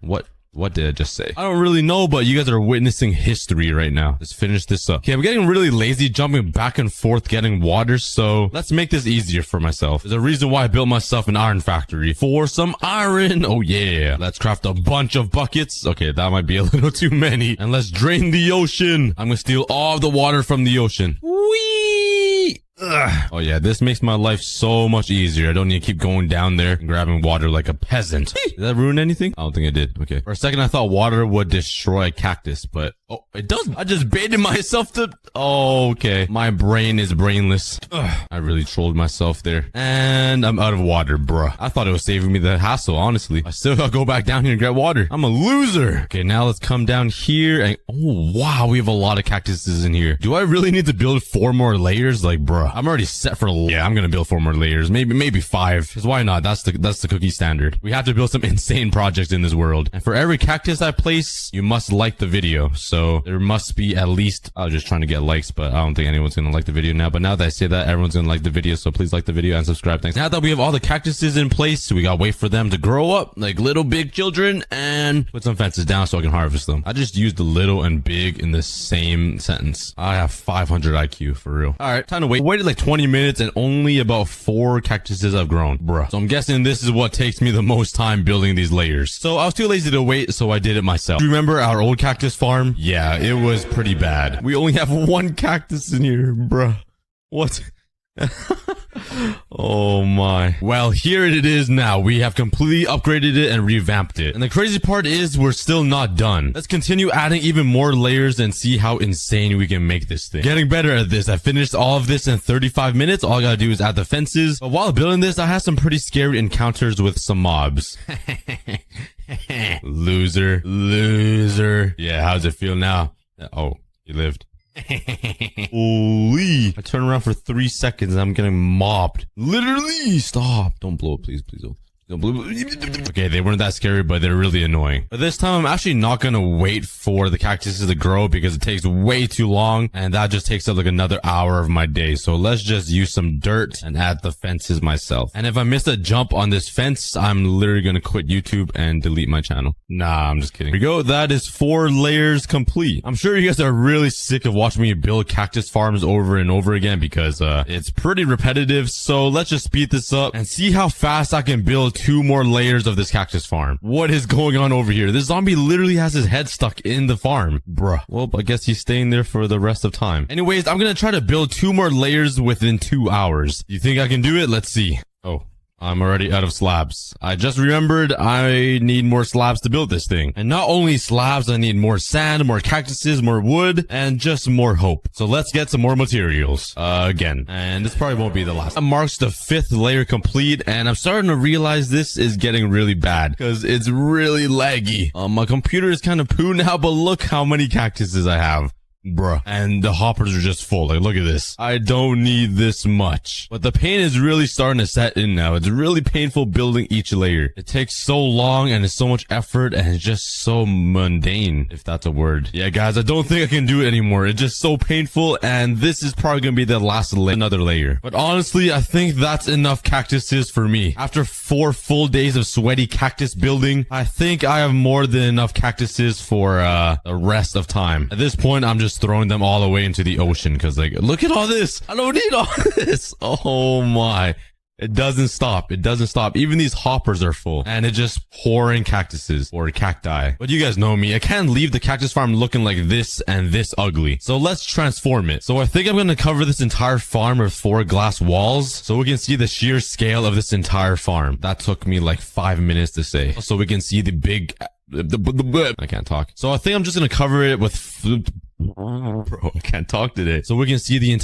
What did I just say? I don't really know, but you guys are witnessing history right now. Let's finish this up. Okay, I'm getting really lazy jumping back and forth getting water, so let's make this easier for myself. There's a reason why I built myself an iron factory. For some iron. Oh yeah. Let's craft a bunch of buckets. Okay, that might be a little too many. And let's drain the ocean. I'm gonna steal all of the water from the ocean. Whee! Ugh. Oh yeah, this makes my life so much easier. I don't need to keep going down there and grabbing water like a peasant. Did that ruin anything? I don't think it did. Okay. For a second, I thought water would destroy a cactus, but oh, it doesn't. I just baited myself to... Oh, okay. My brain is brainless. Ugh. I really trolled myself there. And I'm out of water, bruh. I thought it was saving me the hassle, honestly. I still gotta go back down here and get water. I'm a loser. Okay, now let's come down here and... Oh, wow. We have a lot of cactuses in here. Do I really need to build 4 more layers? Like, bruh. I'm already set for... Yeah, I'm gonna build 4 more layers. Maybe 5. Because why not? That's the cookie standard. We have to build some insane projects in this world. And for every cactus I place, you must like the video. So there must be at least... I was just trying to get likes, but I don't think anyone's gonna like the video now. But now that I say that, everyone's gonna like the video. So please like the video and subscribe. Thanks. Now that we have all the cactuses in place, we gotta wait for them to grow up like little big children and put some fences down so I can harvest them. I just used the little and big in the same sentence. I have 500 IQ for real. All right, time to wait. Waited like 20 minutes and only about 4 cactuses have grown. Bruh. So I'm guessing this is what takes me the most time building these layers. So I was too lazy to wait, so I did it myself. Remember our old cactus farm? Yeah, it was pretty bad. We only have 1 cactus in here, bruh. What? Oh my. Well, here it is now. We have completely upgraded it and revamped it. And the crazy part is we're still not done. Let's continue adding even more layers and see how insane we can make this thing. Getting better at this. I finished all of this in 35 minutes. All I gotta do is add the fences. But while building this, I had some pretty scary encounters with some mobs. Loser. Yeah, how's it feel now? Oh, you lived. Holy. I turn around for 3 seconds and I'm getting mobbed. Literally. Stop. Don't blow it, please. Don't blow it. Okay, they weren't that scary, but they're really annoying. But this time, I'm actually not gonna wait for the cactuses to grow because it takes way too long, and that just takes up like another hour of my day. So let's just use some dirt and add the fences myself. And if I miss a jump on this fence, I'm literally gonna quit YouTube and delete my channel. Nah, I'm just kidding. Here we go. That is 4 layers complete. I'm sure you guys are really sick of watching me build cactus farms over and over again because it's pretty repetitive. So let's just speed this up and see how fast I can build 2 more layers of this cactus farm. What is going on over here? This zombie literally has his head stuck in the farm. Bruh. Well, I guess he's staying there for the rest of time. Anyways, I'm gonna try to build 2 more layers within 2 hours. You think I can do it? Let's see. Oh. I'm already out of slabs. I just remembered I need more slabs to build this thing. And not only slabs, I need more sand, more cactuses, more wood, and just more hope. So let's get some more materials. Again. And this probably won't be the last. That marks the 5th layer complete, and I'm starting to realize this is getting really bad because it's really laggy. My computer is kind of poo now, but look how many cactuses I have. Bruh. And the hoppers are just full. Like, look at this. I don't need this much. But the pain is really starting to set in now. It's really painful building each layer. It takes so long and it's so much effort and it's just so mundane, if that's a word. Yeah, guys, I don't think I can do it anymore. It's just so painful and this is probably gonna be the last another layer. But honestly, I think that's enough cactuses for me. After 4 full days of sweaty cactus building, I think I have more than enough cactuses for the rest of time. At this point, I'm just throwing them all away into the ocean because, like, look at all this. I don't need all this. Oh my. It doesn't stop. It doesn't stop. Even these hoppers are full. And it's just pouring cactuses or cacti. But you guys know me. I can't leave the cactus farm looking like this and this ugly. So let's transform it. So I think I'm going to cover this entire farm with 4 glass walls so we can see the sheer scale of this entire farm. That took me like 5 minutes to say. So we can see the big... I can't talk. So I think I'm just going to cover it with... Bro, I can't talk today. So we can see the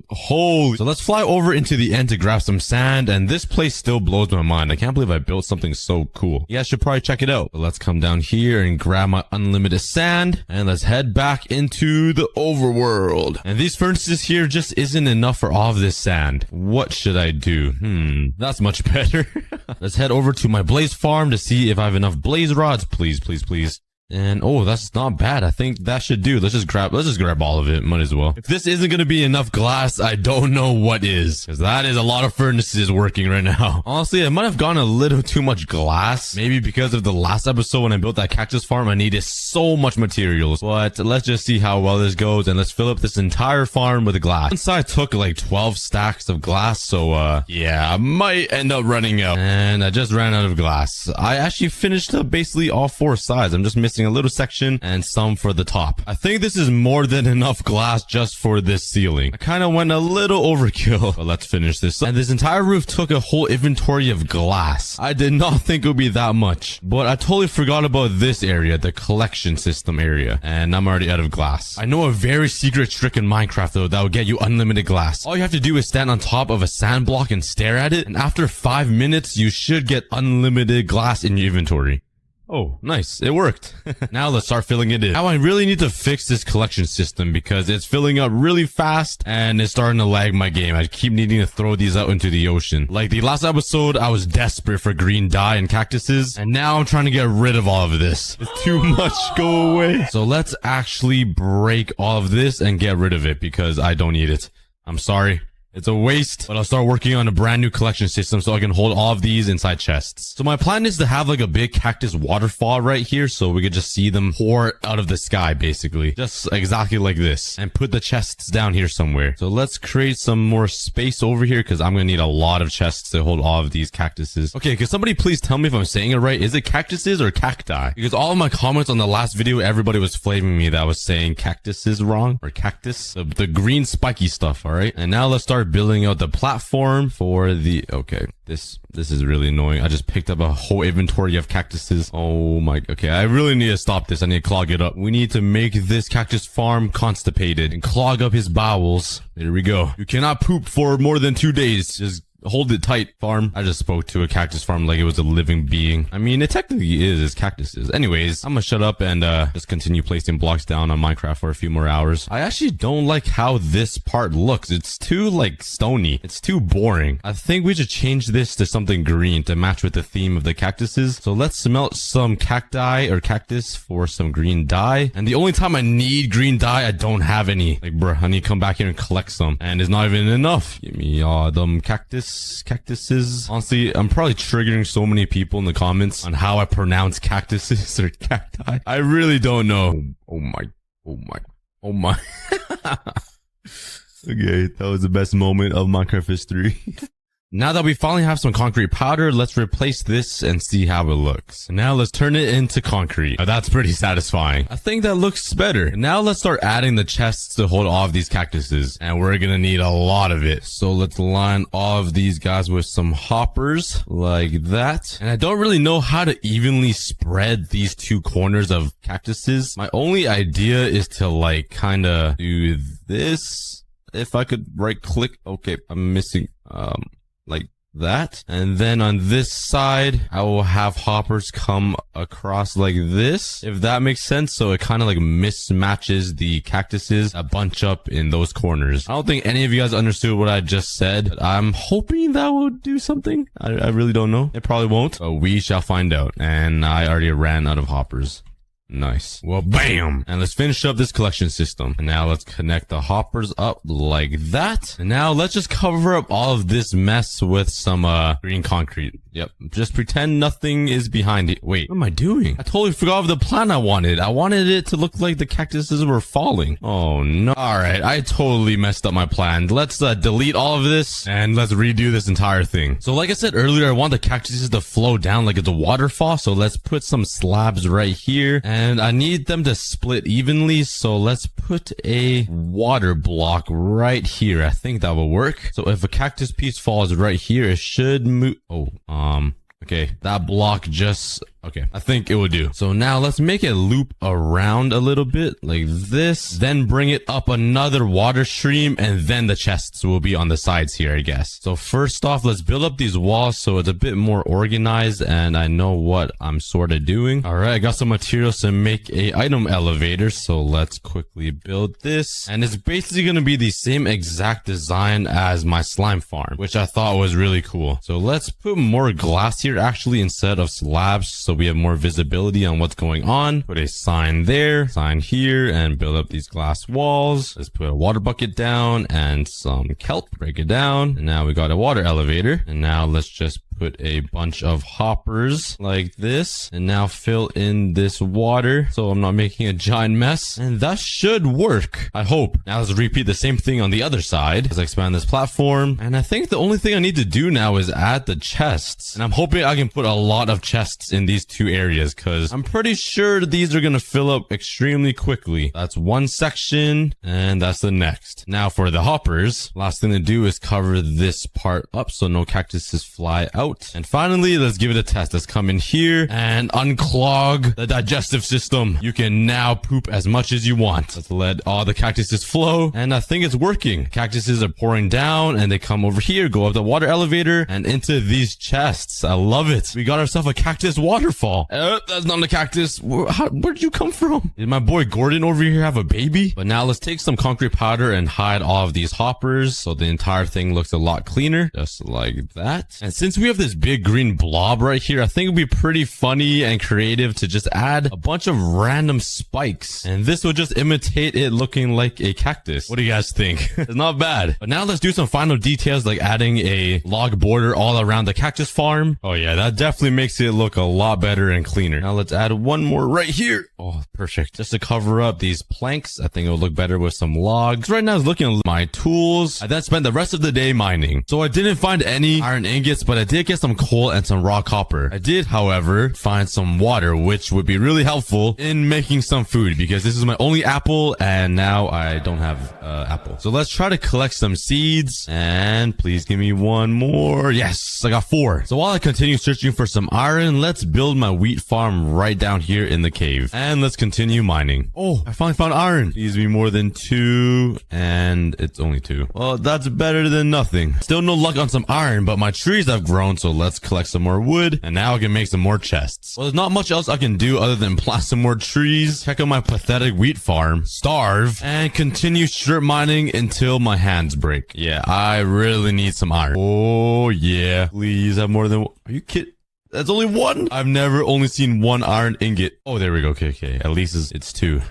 holy. So let's fly over into the end to grab some sand, and this place still blows my mind. I can't believe I built something so cool. You guys should probably check it out. But let's come down here and grab my unlimited sand, and let's head back into the overworld. And these furnaces here just isn't enough for all of this sand. What should I do? That's much better. Let's head over to my blaze farm to see if I have enough blaze rods. Please, please, please. And oh, that's not bad. I think that should do. Let's just grab all of it. Might as well. If this isn't going to be enough glass, I don't know what is. Because that is a lot of furnaces working right now. Honestly, I might have gone a little too much glass. Maybe because of the last episode when I built that cactus farm, I needed so much materials. But let's just see how well this goes. And let's fill up this entire farm with glass. Once I took like 12 stacks of glass. So yeah, I might end up running out. And I just ran out of glass. I actually finished up basically all 4 sides. I'm just missing a little section and some for the top. I think this is more than enough glass just for this ceiling. I kind of went a little overkill, but let's finish this. And this entire roof took a whole inventory of glass. I did not think it would be that much, but I totally forgot about this area, the collection system area, and I'm already out of glass. I know a very secret trick in Minecraft though that will get you unlimited glass. All you have to do is stand on top of a sand block and stare at it, and after 5 minutes you should get unlimited glass in your inventory. Oh, nice. It worked. Now let's start filling it in. Now I really need to fix this collection system because it's filling up really fast and it's starting to lag my game. I keep needing to throw these out into the ocean. Like the last episode, I was desperate for green dye and cactuses, and now I'm trying to get rid of all of this. It's too much. Go away. So let's actually break all of this and get rid of it because I don't need it. I'm sorry. It's a waste, but I'll start working on a brand new collection system so I can hold all of these inside chests. So my plan is to have like a big cactus waterfall right here so we could just see them pour out of the sky basically. Just exactly like this. And put the chests down here somewhere. So let's create some more space over here because I'm going to need a lot of chests to hold all of these cactuses. Okay, could somebody please tell me if I'm saying it right? Is it cactuses or cacti? Because all of my comments on the last video, everybody was flaming me that I was saying cactuses wrong or cactus. The green spiky stuff, all right? And now let's start building out the platform for the... Okay, this is really annoying. I just picked up a whole inventory of cactuses. Oh my... Okay, I really need to stop this. I need to clog it up. We need to make this cactus farm constipated and clog up his bowels. There we go. You cannot poop for more than 2 days. Just hold it tight, farm. I just spoke to a cactus farm like it was a living being. I mean, it technically is. It's cactuses. Anyways, I'm gonna shut up and just continue placing blocks down on Minecraft for a few more hours. I actually don't like how this part looks. It's too, like, stony. It's too boring. I think we should change this to something green to match with the theme of the cactuses. So let's smelt some cacti or cactus for some green dye. And the only time I need green dye, I don't have any. Like, bruh, I need to come back here and collect some. And it's not even enough. Give me all them cactuses. Honestly, I'm probably triggering so many people in the comments on how I pronounce cactuses or cacti. I really don't know. Oh my. Okay, that was the best moment of Minecraft history. Now that we finally have some concrete powder, let's replace this and see how it looks. Now let's turn it into concrete. Oh, that's pretty satisfying. I think that looks better. Now let's start adding the chests to hold all of these cactuses. And we're gonna need a lot of it. So let's line all of these guys with some hoppers like that. And I don't really know how to evenly spread these 2 corners of cactuses. My only idea is to like kind of do this. If I could right click. Okay, I'm missing, like that. And then on this side, I will have hoppers come across like this, if that makes sense. So it kind of like mismatches the cactuses that bunch up in those corners. I don't think any of you guys understood what I just said, but I'm hoping that will do something. I really don't know. It probably won't, but we shall find out. And I already ran out of hoppers. Nice. Well, bam! And let's finish up this collection system. And now let's connect the hoppers up like that. And now let's just cover up all of this mess with some green concrete. Yep. Just pretend nothing is behind it. Wait, what am I doing? I totally forgot of the plan I wanted. I wanted it to look like the cactuses were falling. Oh no. Alright, I totally messed up my plan. Let's delete all of this and let's redo this entire thing. So like I said earlier, I want the cactuses to flow down like it's a waterfall. So let's put some slabs right here. And I need them to split evenly, so let's put a water block right here. I think that will work. So if a cactus piece falls right here, it should move. Okay, that block just... Okay, I think it will do. So now let's make it loop around a little bit like this, then bring it up another water stream, and then the chests will be on the sides here, I guess. So first off, let's build up these walls so it's a bit more organized and I know what I'm sort of doing. All right, I got some materials to make a item elevator. So let's quickly build this. And it's basically going to be the same exact design as my slime farm, which I thought was really cool. So let's put more glass here actually instead of slabs, so we have more visibility on what's going on. Put a sign there, sign here, and build up these glass walls. Let's put a water bucket down and some kelp. Break it down. And now we got a water elevator. And now let's just put a bunch of hoppers like this and now fill in this water so I'm not making a giant mess, and that should work, I hope. Now let's repeat the same thing on the other side. Let's expand this platform, and I think the only thing I need to do now is add the chests, and I'm hoping I can put a lot of chests in these two areas because I'm pretty sure these are gonna fill up extremely quickly. That's one section and that's the next. Now for the hoppers, last thing to do is cover this part up so no cactuses fly out. And finally, let's give it a test. Let's come in here and unclog the digestive system. You can now poop as much as you want. Let's let all the cactuses flow, and I think it's working. Cactuses are pouring down and they come over here, go up the water elevator and into these chests. I love it. We got ourselves a cactus waterfall. That's not a cactus. Where'd you come from? Did my boy Gordon over here have a baby? But now let's take some concrete powder and hide all of these hoppers so the entire thing looks a lot cleaner, just like that. And since we have this big green blob right here, I think it'd be pretty funny and creative to just add a bunch of random spikes, and this will just imitate it looking like a cactus. What do you guys think? It's not bad. But now let's do some final details like adding a log border all around the cactus farm. Oh yeah, that definitely makes it look a lot better and cleaner. Now let's add one more right here. Oh, perfect. Just to cover up these planks. I think it'll look better with some logs. Right now, I was looking at my tools. I then spent the rest of the day mining. So I didn't find any iron ingots, but I did get some coal and some raw copper. I did, however, find some water, which would be really helpful in making some food because this is my only apple and now I don't have apple. So let's try to collect some seeds, and please give me one more. Yes, I got 4. So while I continue searching for some iron, let's build my wheat farm right down here in the cave, and let's continue mining. Oh, I finally found iron. Needs me more than 2, and it's only 2. Well, that's better than nothing. Still no luck on some iron, but my trees have grown, so let's collect some more wood, and now I can make some more chests. Well, there's not much else I can do other than plant some more trees, check out my pathetic wheat farm, starve, and continue strip mining until my hands break. Yeah, I really need some iron. Oh yeah, please have more than... Are you kidding? That's only 1? I've never only seen 1 iron ingot. Oh, there we go. Okay. At least it's 2.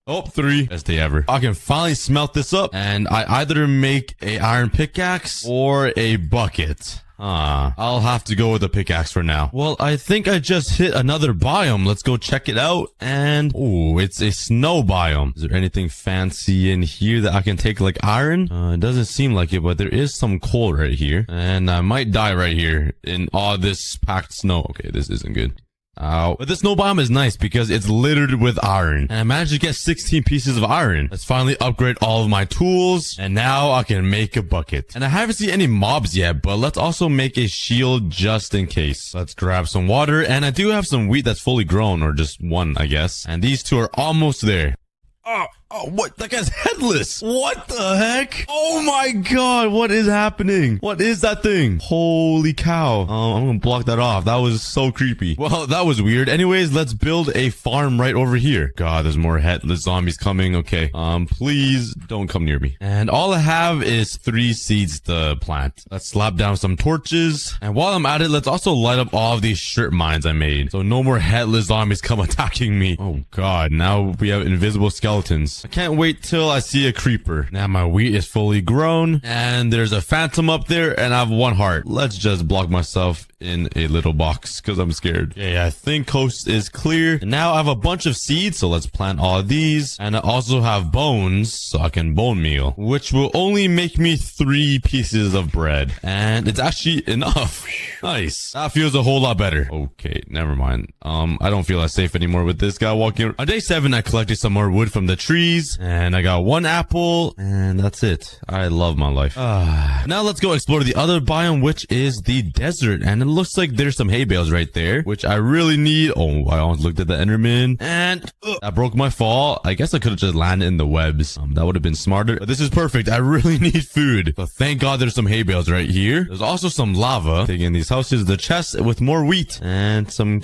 Oh, 3. Best day ever. I can finally smelt this up, and I either make a iron pickaxe or a bucket. I'll have to go with the pickaxe for now. Well, I think I just hit another biome. Let's go check it out. And, oh, it's a snow biome. Is there anything fancy in here that I can take like iron? It doesn't seem like it, but there is some coal right here. And I might die right here in all this packed snow. Okay, this isn't good. Ow. But this snow biome is nice because it's littered with iron. And I managed to get 16 pieces of iron. Let's finally upgrade all of my tools. And now I can make a bucket. And I haven't seen any mobs yet, but let's also make a shield just in case. Let's grab some water. And I do have some wheat that's fully grown, or just 1, I guess. And these 2 are almost there. Oh, Oh, what? That guy's headless. What the heck? Oh my god, what is happening? What is that thing? Holy cow. I'm gonna block that off. That was so creepy. Well, that was weird. Anyways, let's build a farm right over here. God, there's more headless zombies coming. Okay. Please don't come near me. And all I have is 3 seeds to plant. Let's slap down some torches. And while I'm at it, let's also light up all of these strip mines I made. So no more headless zombies come attacking me. Oh god, now we have invisible skeletons. I can't wait till I see a creeper. Now my wheat is fully grown. And there's a phantom up there and I have 1 heart. Let's just block myself in a little box because I'm scared. Okay, I think coast is clear. And now I have a bunch of seeds, so let's plant all of these. And I also have bones, so I can bone meal, which will only make me 3 pieces of bread. And it's actually enough. Nice. That feels a whole lot better. Okay, never mind. I don't feel as safe anymore with this guy walking. On day 7, I collected some more wood from the trees, and I got 1 apple, and that's it. I love my life. Now let's go explore the other biome, which is the desert. And it looks like there's some hay bales right there, which I really need. Oh, I almost looked at the Enderman, and that broke my fall. I guess I could have just landed in the webs. That would have been smarter. But this is perfect. I really need food. So thank God there's some hay bales right here. There's also some lava. Taking these houses, the chest with more wheat, and some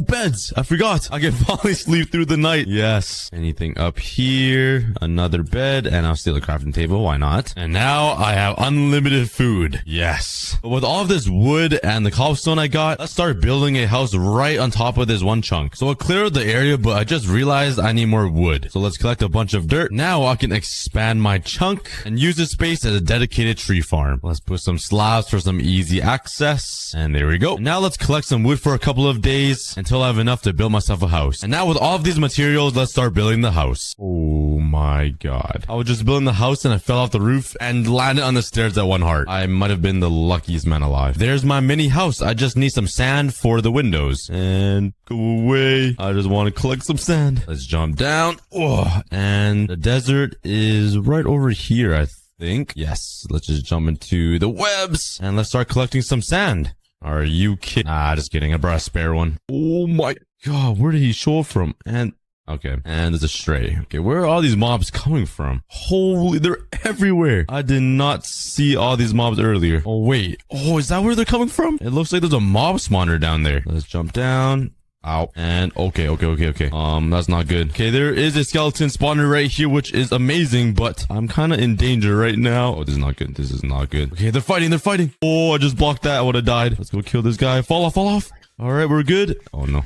beds. I forgot. I can finally sleep through the night. Yes. Anything up here? Another bed, and I'll steal a crafting table. Why not? And now I have unlimited food. Yes. But with all of this wood and the cobblestone I got, let's start building a house right on top of this 1 chunk. So I cleared the area, but I just realized I need more wood. So let's collect a bunch of dirt. Now I can expand my chunk and use this space as a dedicated tree farm. Let's put some slabs for some easy access. And there we go. Now let's collect some wood for a couple of days until I have enough to build myself a house. And now with all of these materials, let's start building the house. Oh my god. I was just building the house and I fell off the roof and landed on the stairs at 1 heart. I might have been the luckiest man alive. There's my mini house. I just need some sand for the windows. And go away. I just want to collect some sand. Let's jump down. Oh, and the desert is right over here, I think. Yes. Let's just jump into the webs and let's start collecting some sand. Are you kidding? Just kidding. I brought a spare one. Oh my god. Where did he show up from? And okay. And there's a stray. Okay. Where are all these mobs coming from? Holy, they're everywhere. I did not see all these mobs earlier. Oh, wait. Oh, is that where they're coming from? It looks like there's a mob spawner down there. Let's jump down. Ow. And okay. That's not good. Okay, there is a skeleton spawner right here, which is amazing, but I'm kind of in danger right now. Oh, this is not good. This is not good. Okay, they're fighting. Oh, I just blocked that. I would have died. Let's go kill this guy. Fall off. All right, we're good. Oh, no.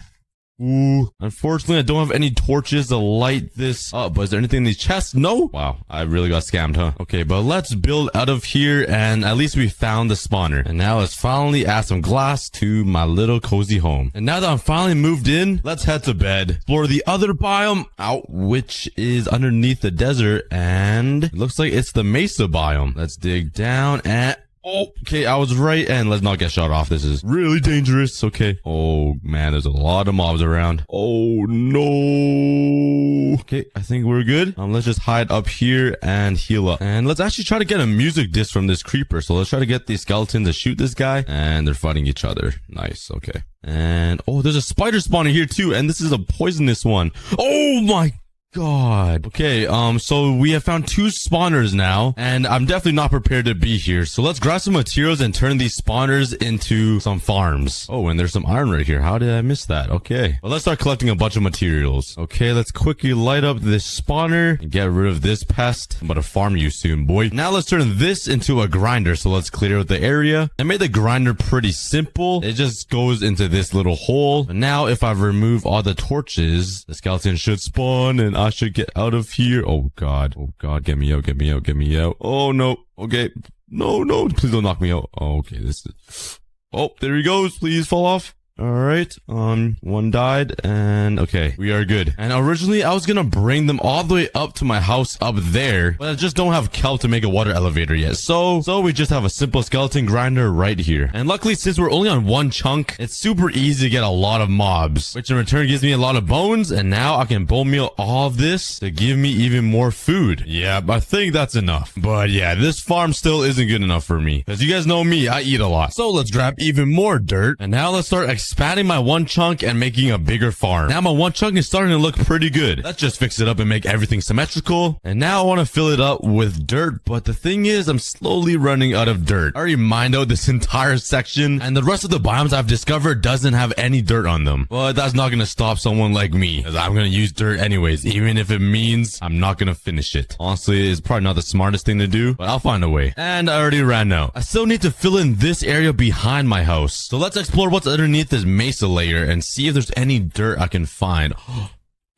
Ooh. Unfortunately, I don't have any torches to light this up. But is there anything in these chests? No. Wow. I really got scammed, huh? Okay, but let's build out of here. And at least we found the spawner. And now let's finally add some glass to my little cozy home. And now that I'm finally moved in, let's head to bed. Explore the other biome out, which is underneath the desert. And it looks like it's the mesa biome. Let's dig down and... Oh, okay, I was right, and let's not get shot off. This is really dangerous. Okay. Oh, man, there's a lot of mobs around. Oh, no. Okay, I think we're good. Let's just hide up here and heal up. And let's actually try to get a music disc from this creeper. So let's try to get these skeletons to shoot this guy. And they're fighting each other. Nice, okay. And, oh, there's a spider spawner here, too. And this is a poisonous one. Oh, my god. Okay, so we have found 2 spawners now, and I'm definitely not prepared to be here. So let's grab some materials and turn these spawners into some farms. Oh, and there's some iron right here. How did I miss that? Okay. Well, let's start collecting a bunch of materials. Okay, let's quickly light up this spawner and get rid of this pest. I'm about to farm you soon, boy. Now let's turn this into a grinder. So let's clear out the area. I made the grinder pretty simple. It just goes into this little hole. But now if I remove all the torches, the skeleton should spawn and I should get out of here. Oh god. Oh god. Get me out. Oh no. Okay. No. Please don't knock me out. Oh, okay. This is... Oh, there he goes. Please fall off. All right. One died, and okay, we are good. And originally, I was gonna bring them all the way up to my house up there, but I just don't have kelp to make a water elevator yet. So we just have a simple skeleton grinder right here. And luckily, since we're only on 1 chunk, it's super easy to get a lot of mobs, which in return gives me a lot of bones. And now I can bone meal all of this to give me even more food. Yeah, I think that's enough. But yeah, this farm still isn't good enough for me, because you guys know me, I eat a lot. So let's grab even more dirt, and now let's start expanding my one chunk and making a bigger farm. Now my one chunk is starting to look pretty good. Let's just fix it up and make everything symmetrical. And now I want to fill it up with dirt, but the thing is, I'm slowly running out of dirt. I already mined out this entire section, and the rest of the biomes I've discovered doesn't have any dirt on them. But that's not gonna stop someone like me, because I'm gonna use dirt anyways, even if it means I'm not gonna finish it. Honestly, it's probably not the smartest thing to do, but I'll find a way. And I already ran out. I still need to fill in this area behind my house. So let's explore what's underneath this mesa layer and see if there's any dirt I can find.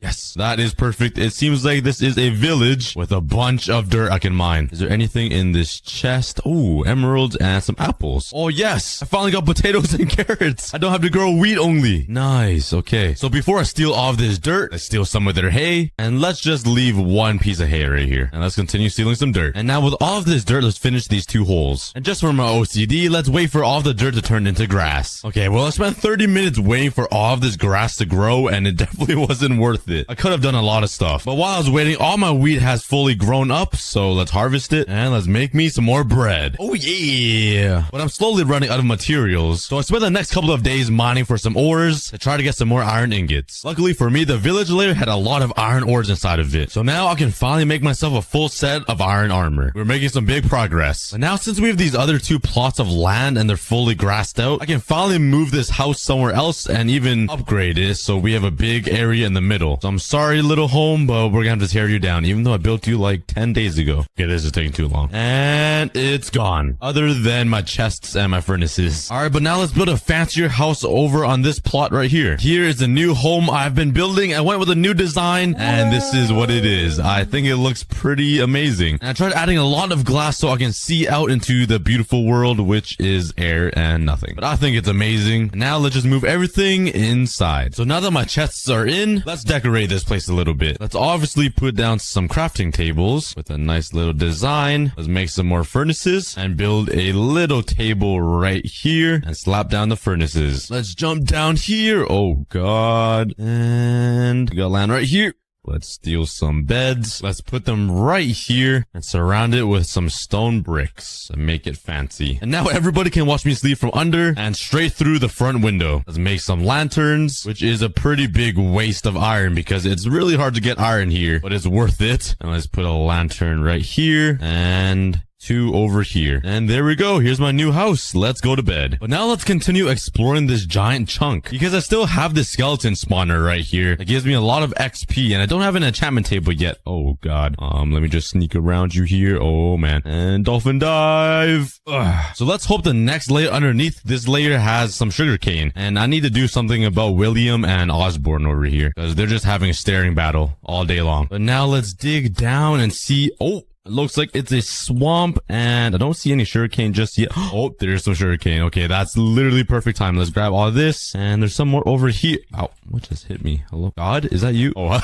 Yes, that is perfect. It seems like this is a village with a bunch of dirt I can mine. Is there anything in this chest? Ooh, emeralds and some apples. Oh, yes. I finally got potatoes and carrots. I don't have to grow wheat only. Nice. Okay. So before I steal all of this dirt, let's steal some of their hay. And let's just leave one piece of hay right here. And let's continue stealing some dirt. And now with all of this dirt, let's finish these 2 holes. And just for my OCD, let's wait for all the dirt to turn into grass. Okay, well, I spent 30 minutes waiting for all of this grass to grow, and it definitely wasn't worth it. I could have done a lot of stuff, but while I was waiting, all my wheat has fully grown up, so let's harvest it and let's make me some more bread. Oh yeah. But I'm slowly running out of materials, so I spent the next couple of days mining for some ores to try to get some more iron ingots. Luckily for me, the village layer had a lot of iron ores inside of it, so now I can finally make myself a full set of iron armor. We're making some big progress. But now since we have these other 2 plots of land and they're fully grassed out, I can finally move this house somewhere else and even upgrade it so we have a big area in the middle. So I'm sorry, little home, but we're gonna have to tear you down, even though I built you like 10 days ago. Okay, this is taking too long. And it's gone. Other than my chests and my furnaces. Alright, but now let's build a fancier house over on this plot right here. Here is the new home I've been building. I went with a new design, and this is what it is. I think it looks pretty amazing. And I tried adding a lot of glass so I can see out into the beautiful world, which is air and nothing. But I think it's amazing. And now let's just move everything inside. So now that my chests are in, let's decorate this place a little bit. Let's obviously put down some crafting tables with a nice little design. Let's make some more furnaces and build a little table right here and slap down the furnaces. Let's jump down here. Oh god. And we got land right here. Let's steal some beds. Let's put them right here and surround it with some stone bricks and make it fancy. And now everybody can watch me sleep from under and straight through the front window. Let's make some lanterns, which is a pretty big waste of iron because it's really hard to get iron here, but it's worth it. And let's put a lantern right here and 2 over here. And there we go. Here's my new house. Let's go to bed. But now let's continue exploring this giant chunk because I still have this skeleton spawner right here. It gives me a lot of XP and I don't have an enchantment table yet. Oh god. Let me just sneak around you here. Oh man. And dolphin dive. Ugh. So let's hope the next layer underneath this layer has some sugarcane. And I need to do something about William and Osborne over here because they're just having a staring battle all day long. But now let's dig down and see. Oh, it looks like it's a swamp, and I don't see any sugarcane just yet. Oh, there's some sugarcane. Okay, that's literally perfect time. Let's grab all of this, and there's some more over here. Ow, what just hit me? Hello? God, is that you? Oh,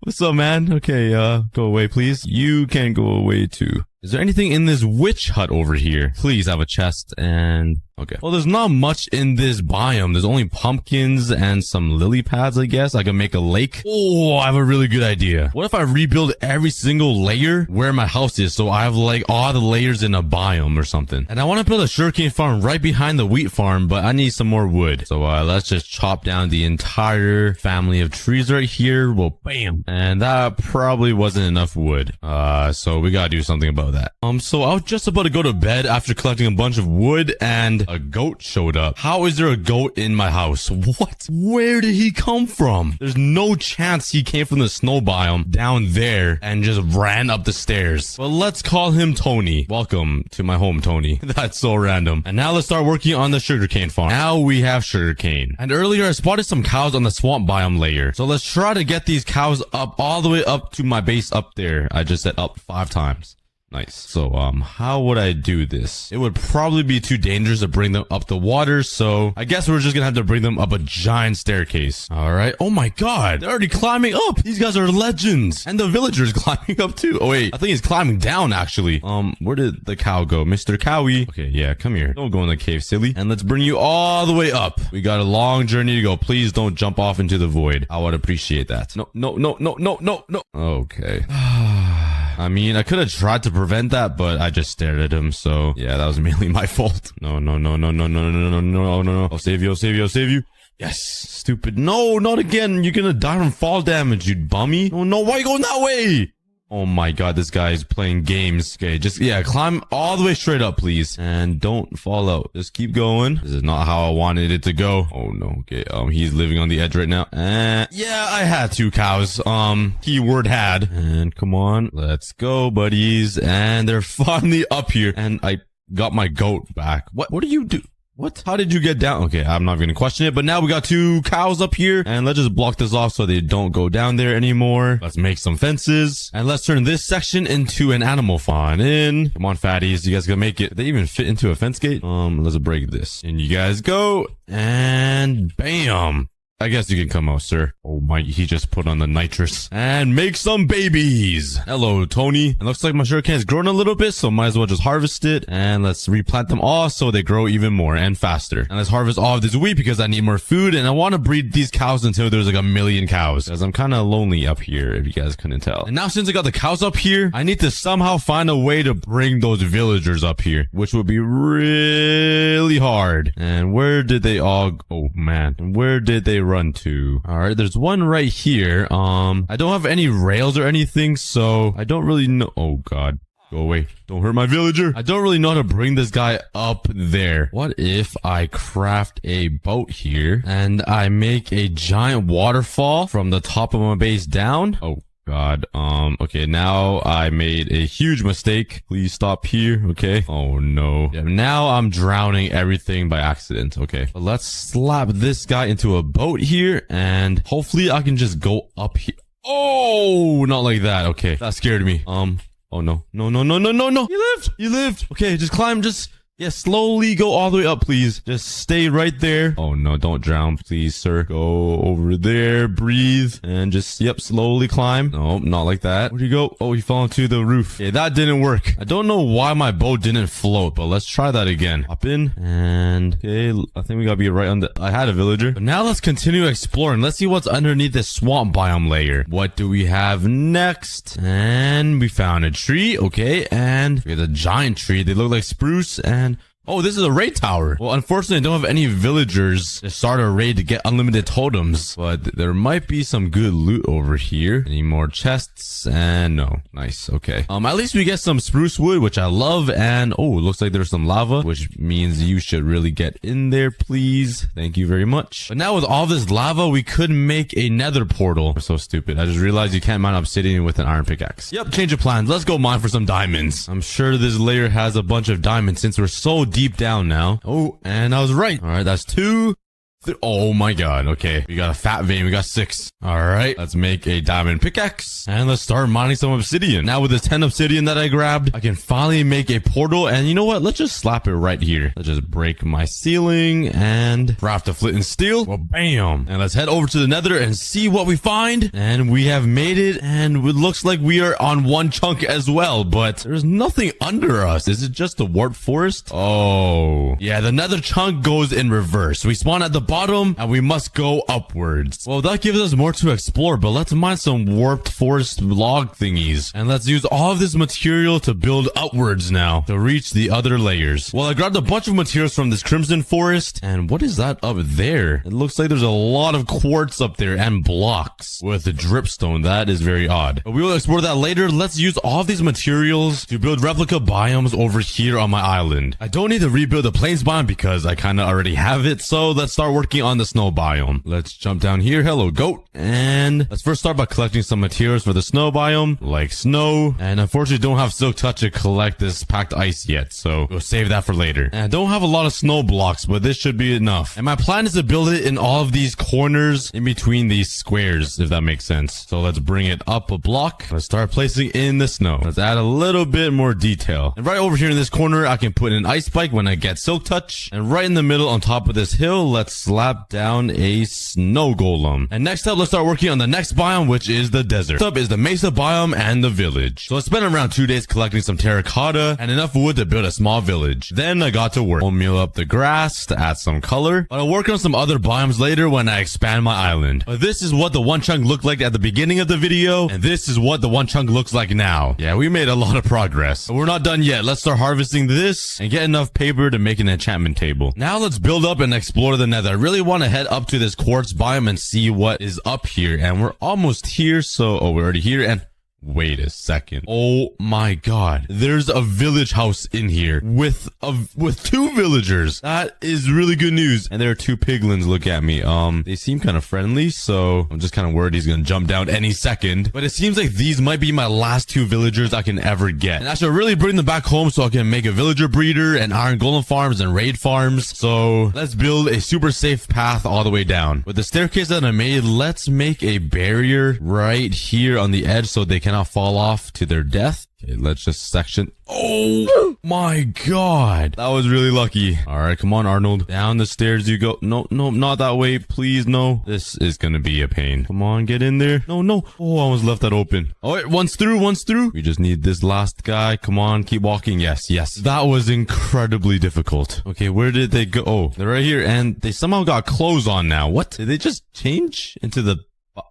what's up, man? Okay, go away, please. You can go away, too. Is there anything in this witch hut over here? Please have a chest and... Okay. Well, there's not much in this biome. There's only pumpkins and some lily pads, I guess. I can make a lake. Oh, I have a really good idea. What if I rebuild every single layer where my house is so I have like all the layers in a biome or something? And I want to build a sugarcane farm right behind the wheat farm, but I need some more wood. So let's just chop down the entire family of trees right here. Well, bam. And that probably wasn't enough wood. So we gotta do something about that. So I was just about to go to bed after collecting a bunch of wood and a goat showed up. How is there a goat in my house? What? Where did he come from? There's no chance he came from the snow biome down there and just ran up the stairs. Well, let's call him Tony. Welcome to my home, Tony. That's so random. And now let's start working on the sugarcane farm. Now we have sugarcane. And earlier I spotted some cows on the swamp biome layer. So let's try to get these cows up all the way up to my base up there. I just said up 5 times. Nice. So, how would I do this? It would probably be too dangerous to bring them up the water, so I guess we're just gonna have to bring them up a giant staircase. Alright. Oh my god! They're already climbing up! These guys are legends! And the villager's climbing up too. Oh wait, I think he's climbing down actually. Where did the cow go? Mr. Cowie. Okay, yeah, come here. Don't go in the cave, silly. And let's bring you all the way up. We got a long journey to go. Please don't jump off into the void. I would appreciate that. No. Okay. I mean, I could have tried to prevent that, but I just stared at him. So yeah, that was mainly my fault. No. I'll save you. Yes, stupid. No, not again. You're gonna die from fall damage, you bummy. Oh no, why are you going that way? Oh my god, this guy is playing games. Okay, just, yeah, climb all the way straight up, please. And don't fall out. Just keep going. This is not how I wanted it to go. Oh no, okay, he's living on the edge right now. Yeah, I had 2 cows. Keyword had. And come on, let's go, buddies. And they're finally up here. And I got my goat back. What do you do? What? How did you get down? Okay, I'm not going to question it, but now we got 2 cows up here, and let's just block this off so they don't go down there anymore. Let's make some fences, and let's turn this section into an animal farm. In. Come on, fatties. You guys gonna make it. Did they even fit into a fence gate? Let's break this. And you guys go, and bam. I guess you can come out, sir. Oh my, he just put on the nitrous. And make some babies. Hello, Tony. It looks like my sugarcane's grown a little bit, so might as well just harvest it. And let's replant them all so they grow even more and faster. And let's harvest all of this wheat because I need more food. And I want to breed these cows until there's like 1 million cows. Because I'm kind of lonely up here, if you guys couldn't tell. And now since I got the cows up here, I need to somehow find a way to bring those villagers up here, which would be really hard. And where did they all... Oh, man. Where did they run to? All right, there's one right here. I don't have any rails or anything, so I don't really know. Oh god, go away. Don't hurt my villager. I don't really know how to bring this guy up there. What if I craft a boat here and I make a giant waterfall from the top of my base down? Oh god. Okay, now I made a huge mistake. Please stop here. Okay. Oh no. Yeah, now I'm drowning everything by accident. Okay. But let's slap this guy into a boat here and hopefully I can just go up here. Oh, not like that. Okay. That scared me. Oh no. No. You lived. Okay, just climb. Yeah, slowly go all the way up, please. Just stay right there. Oh, no, don't drown, please, sir. Go over there, breathe, and just, yep, slowly climb. No, not like that. Where'd you go? Oh, he fell into the roof. Okay, that didn't work. I don't know why my boat didn't float, but let's try that again. Hop in, and, okay, I think we gotta be right on the... I had a villager. But now let's continue exploring. Let's see what's underneath this swamp biome layer. What do we have next? And we found a tree, okay, and we have a giant tree. They look like spruce, and... Oh, this is a raid tower. Well, unfortunately, I don't have any villagers to start a raid to get unlimited totems, but there might be some good loot over here. Any more chests? And no. Nice. Okay. At least we get some spruce wood, which I love. And oh, it looks like there's some lava, which means you should really get in there, please. Thank you very much. But now with all this lava, we could make a nether portal. I'm so stupid. I just realized you can't mine obsidian with an iron pickaxe. Yep, change of plans. Let's go mine for some diamonds. I'm sure this layer has a bunch of diamonds since we're so deep down now. Oh, and I was right. All right, that's 2. Oh my god. Okay, we got a fat vein. We got 6. All right, let's make a diamond pickaxe and let's start mining some obsidian. Now with this 10 obsidian that I grabbed, I can finally make a portal. And you know what, let's just slap it right here. Let's just break my ceiling and craft a flint and steel. Well, bam. And let's head over to the nether and see what we find. And we have made it, and it looks like we are on one chunk as well, but there's nothing under us. Is it just a warp forest? Oh yeah, the nether chunk goes in reverse. We spawn at the bottom and we must go upwards. Well, that gives us more to explore, but let's mine some warped forest log thingies and let's use all of this material to build upwards now to reach the other layers. Well, I grabbed a bunch of materials from this crimson forest, and what is that up there? It looks like there's a lot of quartz up there and blocks with the dripstone. That is very odd, but we will explore that later. Let's use all of these materials to build replica biomes over here on my island. I don't need to rebuild the plains biome because I kind of already have it, so let's start working on the snow biome. Let's jump down here. Hello, goat. And let's first start by collecting some materials for the snow biome, like snow. And unfortunately, don't have silk touch to collect this packed ice yet, so we'll save that for later. And I don't have a lot of snow blocks, but this should be enough. And my plan is to build it in all of these corners in between these squares, if that makes sense. So let's bring it up a block. Let's start placing in the snow. Let's add a little bit more detail. And right over here in this corner, I can put an ice spike when I get silk touch. And right in the middle on top of this hill, let's slap down a snow golem. And next up, let's start working on the next biome, which is the desert. Next up is the mesa biome and the village. So I spent around 2 days collecting some terracotta and enough wood to build a small village. Then I got to work. I'll meal up the grass to add some color, but I'll work on some other biomes later when I expand my island. But this is what the one chunk looked like at the beginning of the video, and this is what the one chunk looks like now. Yeah, we made a lot of progress, but we're not done yet. Let's start harvesting this and get enough paper to make an enchantment table. Now let's build up and explore the nether. I really want to head up to this quartz biome and see what is up here, and we're almost here. So, we're already here, and wait a second. Oh my god. There's a village house in here with 2 villagers. That is really good news. And there are 2 piglins. Look at me. They seem kind of friendly, so I'm just kind of worried he's gonna jump down any second. But it seems like these might be my last 2 villagers I can ever get. And I should really bring them back home so I can make a villager breeder and iron golem farms and raid farms. So let's build a super safe path all the way down. With the staircase that I made, let's make a barrier right here on the edge so they cannot fall off to their death. Okay, let's just section. Oh my god. That was really lucky. All right, come on, Arnold. Down the stairs you go. No, not that way. Please, no. This is gonna be a pain. Come on, get in there. No. Oh, I almost left that open. All right, one's through. We just need this last guy. Come on, keep walking. Yes. That was incredibly difficult. Okay, where did they go? Oh, they're right here, and they somehow got clothes on now. What? Did they just change into the...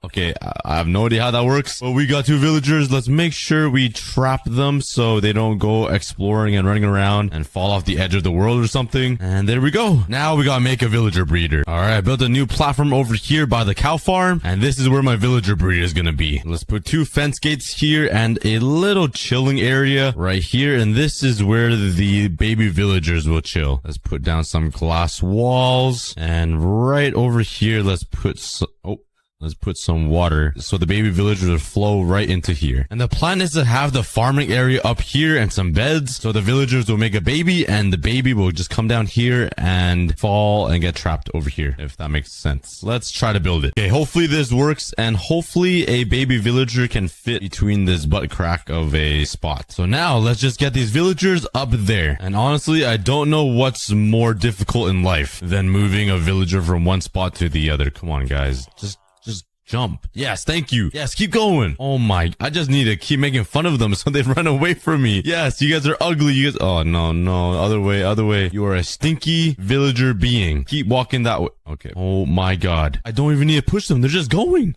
Okay, I have no idea how that works. But we got 2 villagers. Let's make sure we trap them so they don't go exploring and running around and fall off the edge of the world or something. And there we go. Now we gotta make a villager breeder. All right, I built a new platform over here by the cow farm. And this is where my villager breeder is gonna be. Let's put 2 fence gates here and a little chilling area right here. And this is where the baby villagers will chill. Let's put down some glass walls. And right over here, let's put some water so the baby villagers will flow right into here. And the plan is to have the farming area up here and some beds so the villagers will make a baby and the baby will just come down here and fall and get trapped over here, if that makes sense. Let's try to build it. Okay, hopefully this works and hopefully a baby villager can fit between this butt crack of a spot. So now let's just get these villagers up there. And honestly, I don't know what's more difficult in life than moving a villager from one spot to the other. Come on, guys. Just jump. Yes, thank you. Yes, keep going. Oh my, I just need to keep making fun of them so they run away from me. Yes, you guys are ugly. You guys, oh no, other way. You are a stinky villager being. Keep walking that way. Okay. Oh my god. I don't even need to push them. They're just going.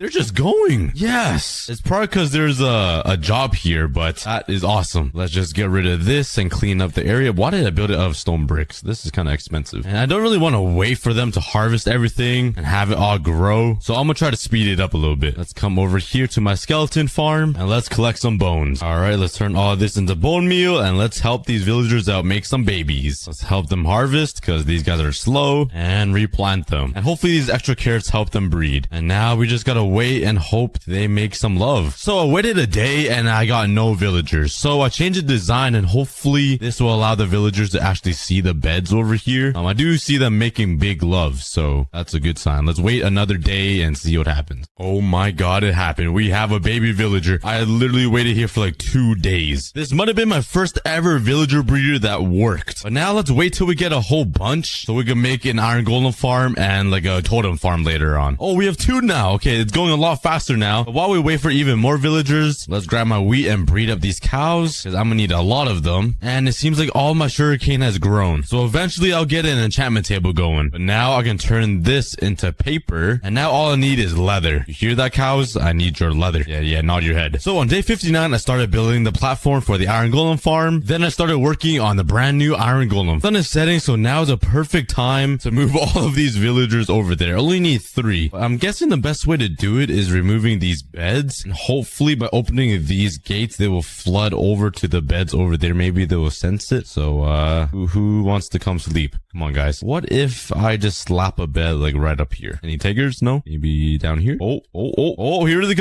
Yes. It's probably because there's a job here, but that is awesome. Let's just get rid of this and clean up the area. Why did I build it out of stone bricks? This is kind of expensive. And I don't really want to wait for them to harvest everything and have it all grow. So I'm gonna try to speed it up a little bit. Let's come over here to my skeleton farm and let's collect some bones. All right, let's turn all of this into bone meal and let's help these villagers out make some babies. Let's help them harvest because these guys are slow and replant them. And hopefully these extra carrots help them breed. And now we just gotta wait and hope they make some love. So I waited a day and I got no villagers. So I changed the design and hopefully this will allow the villagers to actually see the beds over here. I do see them making big love, so that's a good sign. Let's wait another day and see what happens. Oh my god, it happened. We have a baby villager. I literally waited here for like 2 days. This might have been my first ever villager breeder that worked. But now let's wait till we get a whole bunch so we can make an iron golem farm and like a totem farm later on. Oh, we have 2 now. Okay, it's going a lot faster now. But while we wait for even more villagers, let's grab my wheat and breed up these cows because I'm gonna need a lot of them. And it seems like all my sugarcane has grown. So eventually I'll get an enchantment table going. But now I can turn this into paper. And now all I need is leather. You hear that, cows? I need your leather. Yeah, nod your head. So on day 59, I started building the platform for the iron golem farm. Then I started working on the brand new iron golem. Sun is setting, so now is a perfect time to move all of these villagers over there. I only need 3. But I'm guessing the best way to do it is removing these beds. And hopefully by opening these gates, they will flood over to the beds over there. Maybe they will sense it. So, who wants to come sleep? Come on, guys. What if I just slap a bed like right up here? Any takers? No? Maybe down here? Oh, here they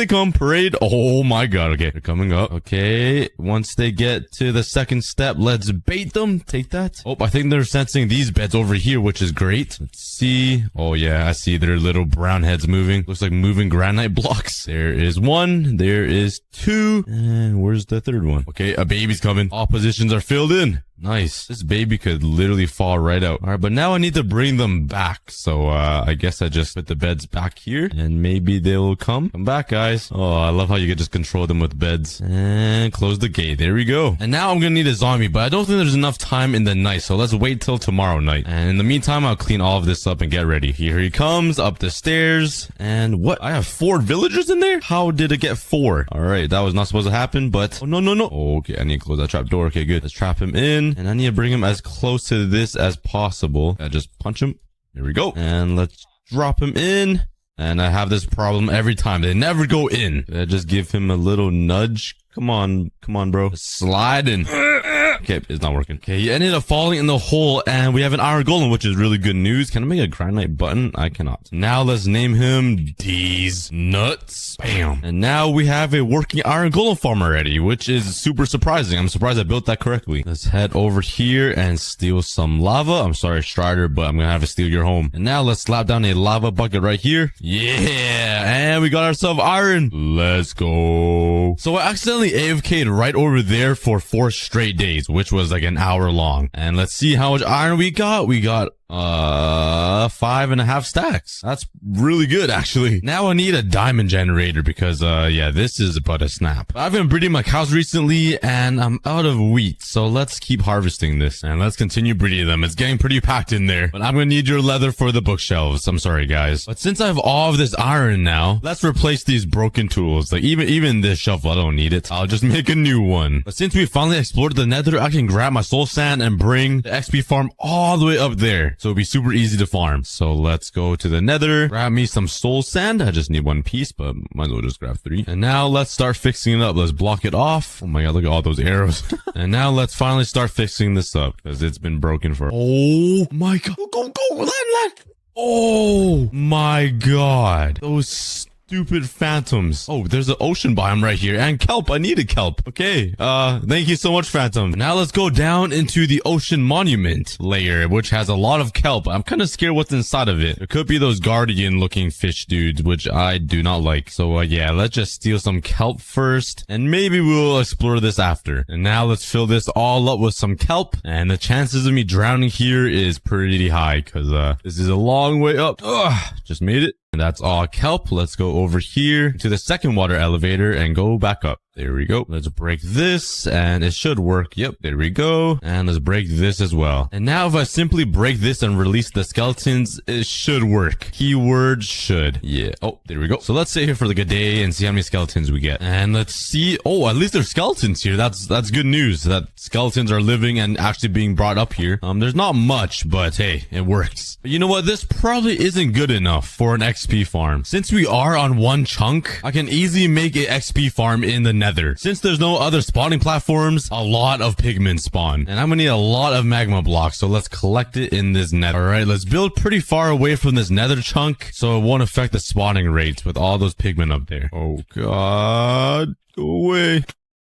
come. Parade. Oh my god. Okay, they're coming up. Okay, once they get to the second step, let's bait them. Take that. Oh, I think they're sensing these beds over here, which is great. Let's see. Oh yeah, I see their little brown heads moving. Looks like moving granite blocks. There is 1. There is 2. And where's the 3rd one? Okay, a baby's coming. All positions are filled in. Nice. This baby could literally fall right out. All right, but now I need to bring them back. So, I guess I just put the beds back here and maybe they'll come. Come back, guys. Oh, I love how you can just control them with beds. And close the gate. There we go. And now I'm gonna need a zombie, but I don't think there's enough time in the night. So let's wait till tomorrow night. And in the meantime, I'll clean all of this up and get ready. Here he comes up the stairs. And what? I have 4 villagers in there? How did it get 4? All right, that was not supposed to happen, but oh, no, no, no. Okay, I need to close that trap door. Okay, good. Let's trap him in. And I need to bring him as close to this as possible. I just punch him. Here we go. And let's drop him in. And I have this problem every time. They never go in. I just give him a little nudge. Come on, bro. Slide in. Okay, it's not working. Okay, he ended up falling in the hole, and we have an iron golem, which is really good news. Can I make a granite button? I cannot. Now let's name him D's Nuts. Bam. And now we have a working iron golem farm already, which is super surprising. I'm surprised I built that correctly. Let's head over here and steal some lava. I'm sorry, Strider, but I'm gonna have to steal your home. And now let's slap down a lava bucket right here. Yeah, and we got ourselves iron. Let's go. So I accidentally AFK'd right over there for 4 straight days, which was like an hour long. And let's see how much iron we got. We got 5.5 stacks. That's really good, actually. Now I need a diamond generator because yeah, this is about a snap. I've been breeding my cows recently and I'm out of wheat, so let's keep harvesting this and let's continue breeding them. It's getting pretty packed in there, but I'm gonna need your leather for the bookshelves. I'm sorry, guys, but since I have all of this iron now, let's replace these broken tools. Like even this shovel, I don't need it. I'll just make a new one. But since we finally explored the nether, I can grab my soul sand and bring the XP farm all the way up there. So it'll be super easy to farm. So let's go to the nether, grab me some soul sand. I just need 1 piece, but might as well just grab 3. And now let's start fixing it up. Let's block it off. Oh my god, look at all those arrows. And now let's finally start fixing this up because it's been broken for... Oh my god. Go, land. Oh my god. Those stupid phantoms. Oh, there's an ocean biome right here and kelp. I needed kelp. Okay, thank you so much, Phantom. Now let's go down into the ocean monument layer, which has a lot of kelp. I'm kind of scared what's inside of it. It could be those guardian looking fish dudes, which I do not like. So yeah, let's just steal some kelp first and maybe we'll explore this after. And now let's fill this all up with some kelp, and the chances of me drowning here is pretty high because this is a long way up. Ugh, just made it. And that's all kelp. Let's go over here to the second water elevator and go back up. There we go. Let's break this and it should work. Yep, there we go. And let's break this as well. And now if I simply break this and release the skeletons, it should work. Keyword should. Yeah. Oh, there we go. So let's sit here for like a day and see how many skeletons we get. And let's see. Oh, at least there's skeletons here. That's good news that skeletons are living and actually being brought up here. There's not much, but hey, it works. But you know what? This probably isn't good enough for an XP farm. Since we are on 1 chunk, I can easily make an XP farm in the nether. Since there's no other spawning platforms, a lot of pigmen spawn. And I'm gonna need a lot of magma blocks, so let's collect it in this nether. Alright, let's build pretty far away from this nether chunk so it won't affect the spawning rates with all those pigmen up there. Oh god. Go away.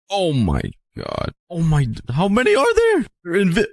Oh my god. Oh my... How many are there? They're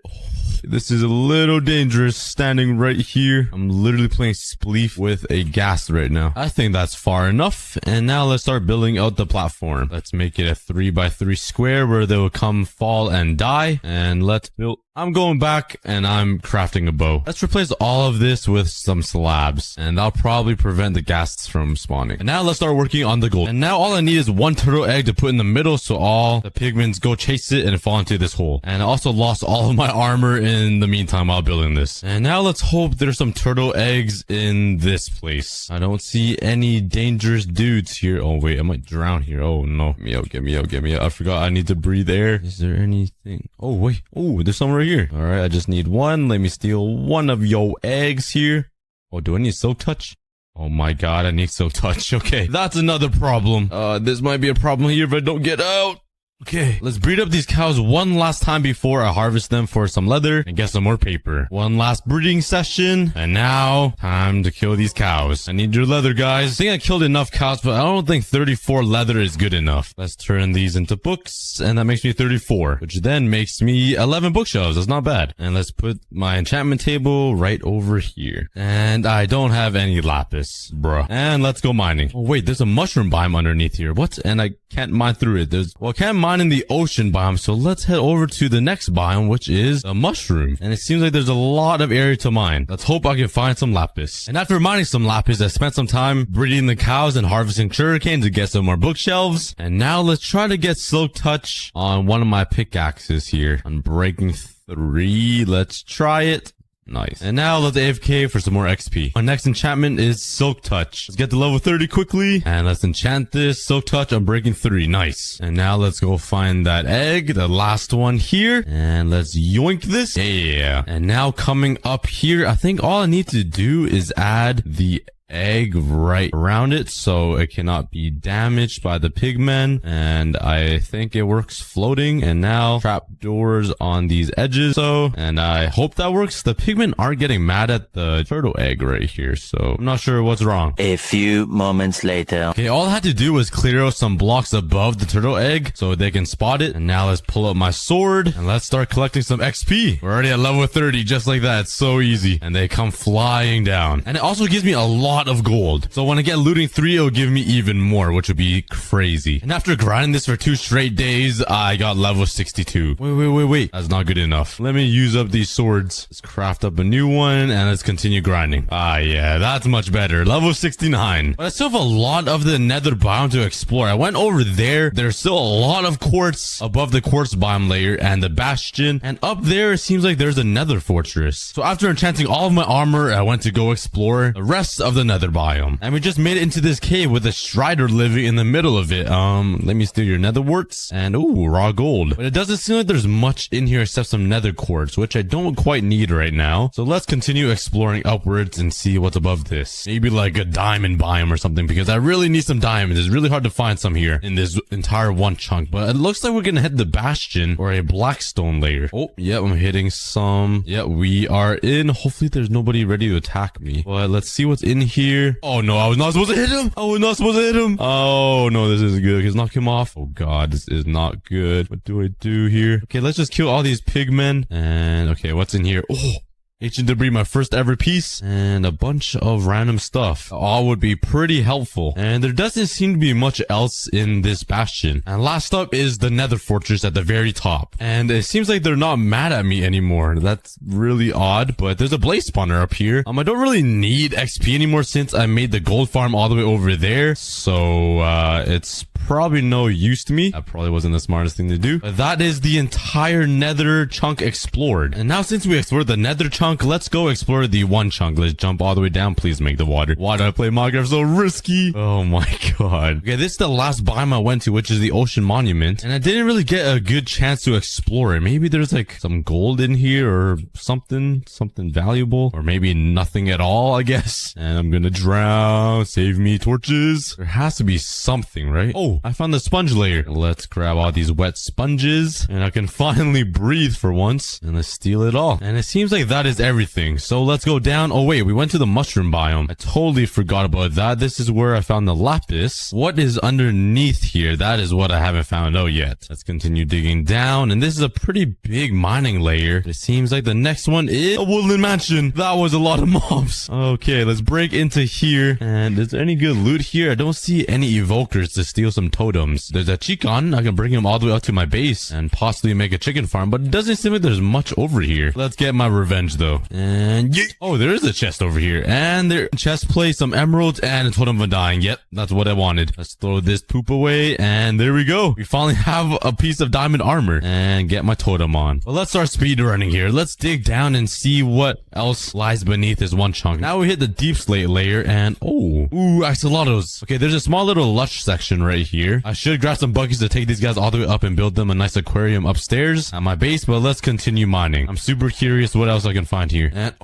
this is a little dangerous standing right here. I'm literally playing Spleef with a ghast right now. I think that's far enough. And now let's start building out the platform. Let's make it a 3x3 square where they will come, fall, and die. And let's build... I'm going back and I'm crafting a bow. Let's replace all of this with some slabs. And that'll probably prevent the ghasts from spawning. And now let's start working on the gold. And now all I need is 1 turtle egg to put in the middle so all the pigments go chase it and fall into this hole. And I also lost all of my armor in the meantime while building this. And now let's hope there's some turtle eggs in this place. I don't see any dangerous dudes here. Oh wait, I might drown here. Oh no. Get me out. I forgot I need to breathe air. Is there anything? Oh wait. Oh, there's some right here. All right, I just need 1. Let me steal 1 of your eggs here. Oh, do I need silk touch? Oh my god, I need silk touch. Okay, that's another problem. This might be a problem here if I don't get out. Okay, let's breed up these cows 1 last time before I harvest them for some leather and get some more paper. 1 last breeding session, and now time to kill these cows. I need your leather, guys. I think I killed enough cows, but I don't think 34 leather is good enough. Let's turn these into books, and that makes me 34, which then makes me 11 bookshelves. That's not bad. And let's put my enchantment table right over here. And I don't have any lapis, bruh. And let's go mining. Oh wait, there's a mushroom biome underneath here. What? And I can't mine through it. Well, I can't mine finding the ocean biome, so let's head over to the next biome, which is a mushroom. And it seems like there's a lot of area to mine. Let's hope I can find some lapis. And after mining some lapis, I spent some time breeding the cows and harvesting sugarcane to get some more bookshelves. And now let's try to get silk touch on one of my pickaxes here. On breaking 3, let's try it. Nice. And now let's AFK for some more XP. Our next enchantment is Silk Touch. Let's get to level 30 quickly. And let's enchant this Silk Touch on breaking 3. Nice. And now let's go find that egg, the last one here. And let's yoink this. Yeah. And now coming up here, I think all I need to do is add the egg right around it so it cannot be damaged by the pigmen, and I think it works floating. And now trapdoors on these edges, and I hope that works. The pigmen aren't getting mad at the turtle egg right here, so I'm not sure what's wrong. A few moments later. Okay, all I had to do was clear out some blocks above the turtle egg so they can spot it. And now let's pull up my sword and let's start collecting some XP. We're already at level 30 just like that. It's so easy, and they come flying down. And it also gives me a lot of gold, so when I get looting 3, it'll give me even more, which would be crazy. And after grinding this for 2 straight days, I got level 62. Wait, that's not good enough. Let me use up these swords. Let's craft up a new one and let's continue grinding. Yeah, that's much better. Level 69. But I still have a lot of the nether biome to explore. I went over there. There's still a lot of quartz above the quartz biome layer and the bastion, and up there it seems like there's a nether fortress. So after enchanting all of my armor, I went to go explore the rest of the nether biome. And we just made it into this cave with a strider living in the middle of it. Let me steal your nether warts. And ooh, raw gold. But it doesn't seem like there's much in here except some nether quartz, which I don't quite need right now. So let's continue exploring upwards and see what's above this. Maybe like a diamond biome or something, because I really need some diamonds. It's really hard to find some here in this entire one chunk. But it looks like we're gonna hit the bastion or a blackstone layer. Oh, yeah, I'm hitting some. Yeah, we are in. Hopefully there's nobody ready to attack me. But let's see what's in here. Oh no, I was not supposed to hit him. Oh no, this isn't good. Let's knock him off. Oh god, this is not good. What do I do here? Okay, let's just kill all these pigmen. And okay, what's in here? Oh, ancient debris, my first ever piece, and a bunch of random stuff. All would be pretty helpful. And there doesn't seem to be much else in this bastion. And last up is the nether fortress at the very top. And it seems like they're not mad at me anymore. That's really odd, but there's a blaze spawner up here. I don't really need XP anymore since I made the gold farm all the way over there. So, it's probably no use to me. That probably wasn't the smartest thing to do. But that is the entire nether chunk explored. And now since we explored the nether chunk, let's go explore the one chunk. Let's jump all the way down. Please make the water. Why do I play Minecraft so risky? Oh my god. Okay, this is the last biome I went to, which is the ocean monument. And I didn't really get a good chance to explore it. Maybe there's like some gold in here or something valuable. Or maybe nothing at all, I guess. And I'm gonna drown. Save me, torches. There has to be something, right? Oh, I found the sponge layer. Let's grab all these wet sponges. And I can finally breathe for once. And let's steal it all. And it seems like that is everything. So let's go down. Oh wait, we went to the mushroom biome. I totally forgot about that. This is where I found the lapis. What is underneath here? That is what I haven't found out yet. Let's continue digging down. And this is a pretty big mining layer. It seems like the next one is a woodland mansion. That was a lot of mobs. Okay, let's break into here. And is there any good loot here? I don't see any evokers to steal some totems. There's a chicken. I can bring him all the way up to my base and possibly make a chicken farm, but it doesn't seem like there's much over here. Let's get my revenge though. And oh, there is a chest over here. And there chest plate, some emeralds, and a totem of undying. Yep, that's what I wanted. Let's throw this poop away. And there we go. We finally have a piece of diamond armor and get my totem on. Well, let's start speed running here. Let's dig down and see what else lies beneath this one chunk. Now we hit the deep slate layer and ooh, axolotls. Okay, there's a small little lush section right here. I should grab some buckets to take these guys all the way up and build them a nice aquarium upstairs at my base, but let's continue mining. I'm super curious what else I can find here. And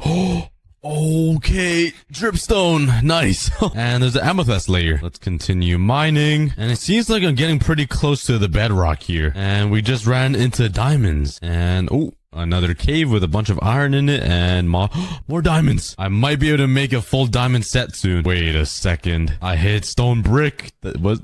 okay, dripstone, nice. And there's an amethyst layer. Let's continue mining. And it seems like I'm getting pretty close to the bedrock here. And we just ran into diamonds. And another cave with a bunch of iron in it and more diamonds. I might be able to make a full diamond set soon. Wait a second. I hit stone brick. That was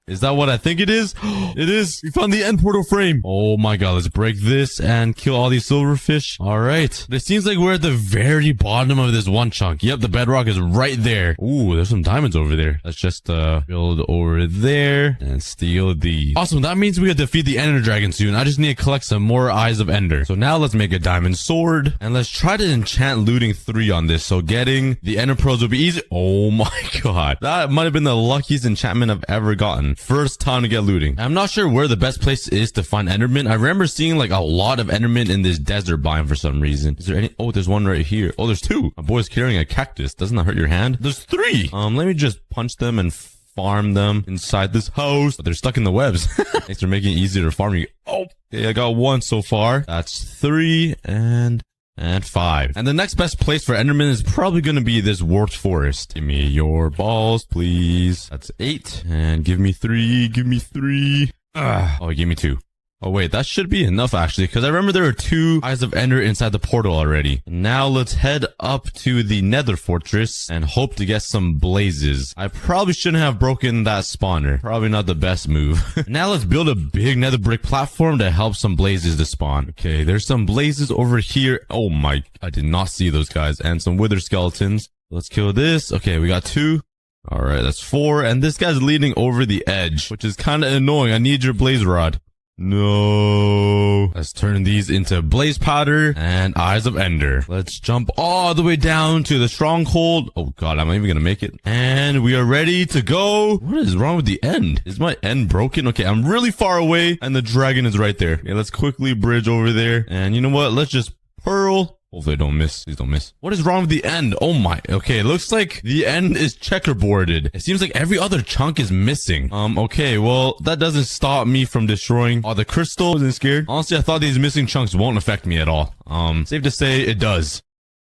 Is that what I think it is? It is. We found the end portal frame. Oh my god. Let's break this and kill all these silverfish. All right. It seems like we're at the very bottom of this one chunk. Yep, the bedrock is right there. Ooh, there's some diamonds over there. Let's just build over there and steal these. Awesome. That means we gotta defeat the Ender Dragon soon. I just need to collect some more Eyes of Ender. So now let's make a diamond sword and let's try to enchant looting 3 on this. So getting the Ender Pearls will be easy. Oh my god. That might have been the luckiest enchantment I've ever gotten. First time to get looting. I'm not sure where the best place is to find Enderman. I remember seeing like a lot of Enderman in this desert biome for some reason. Is there any? Oh, there's one right here. Oh, there's 2. My boy's carrying a cactus. Doesn't that hurt your hand? There's 3. Let me just punch them and farm them inside this house. But they're stuck in the webs. Thanks for making it easier to farm you. Oh, okay, I got 1 so far. That's 3 and 5. And the next best place for Enderman is probably going to be this warped forest. Give me your balls, please. That's 8. And give me 3. Give me 3. Oh, give me 2. Oh, wait, that should be enough, actually, because I remember there were 2 Eyes of Ender inside the portal already. Now let's head up to the Nether Fortress and hope to get some blazes. I probably shouldn't have broken that spawner. Probably not the best move. Now let's build a big nether brick platform to help some blazes to spawn. Okay, there's some blazes over here. Oh my, I did not see those guys. And some wither skeletons. Let's kill this. Okay, we got 2. All right, that's 4. And this guy's leaning over the edge, which is kind of annoying. I need your blaze rod. No. Let's turn these into blaze powder and Eyes of Ender. Let's jump all the way down to the stronghold. Oh god, am I even gonna make it? And we are ready to go. What is wrong with the end? Is my end broken? Okay, I'm really far away and the dragon is right there. Okay, let's quickly bridge over there. And you know what? Let's just pearl. Hopefully I don't miss. Please don't miss. What is wrong with the end? Oh my. Okay, it looks like the end is checkerboarded. It seems like every other chunk is missing. Okay, well, that doesn't stop me from destroying all the crystals. I wasn't scared. Honestly, I thought these missing chunks won't affect me at all. Safe to say it does.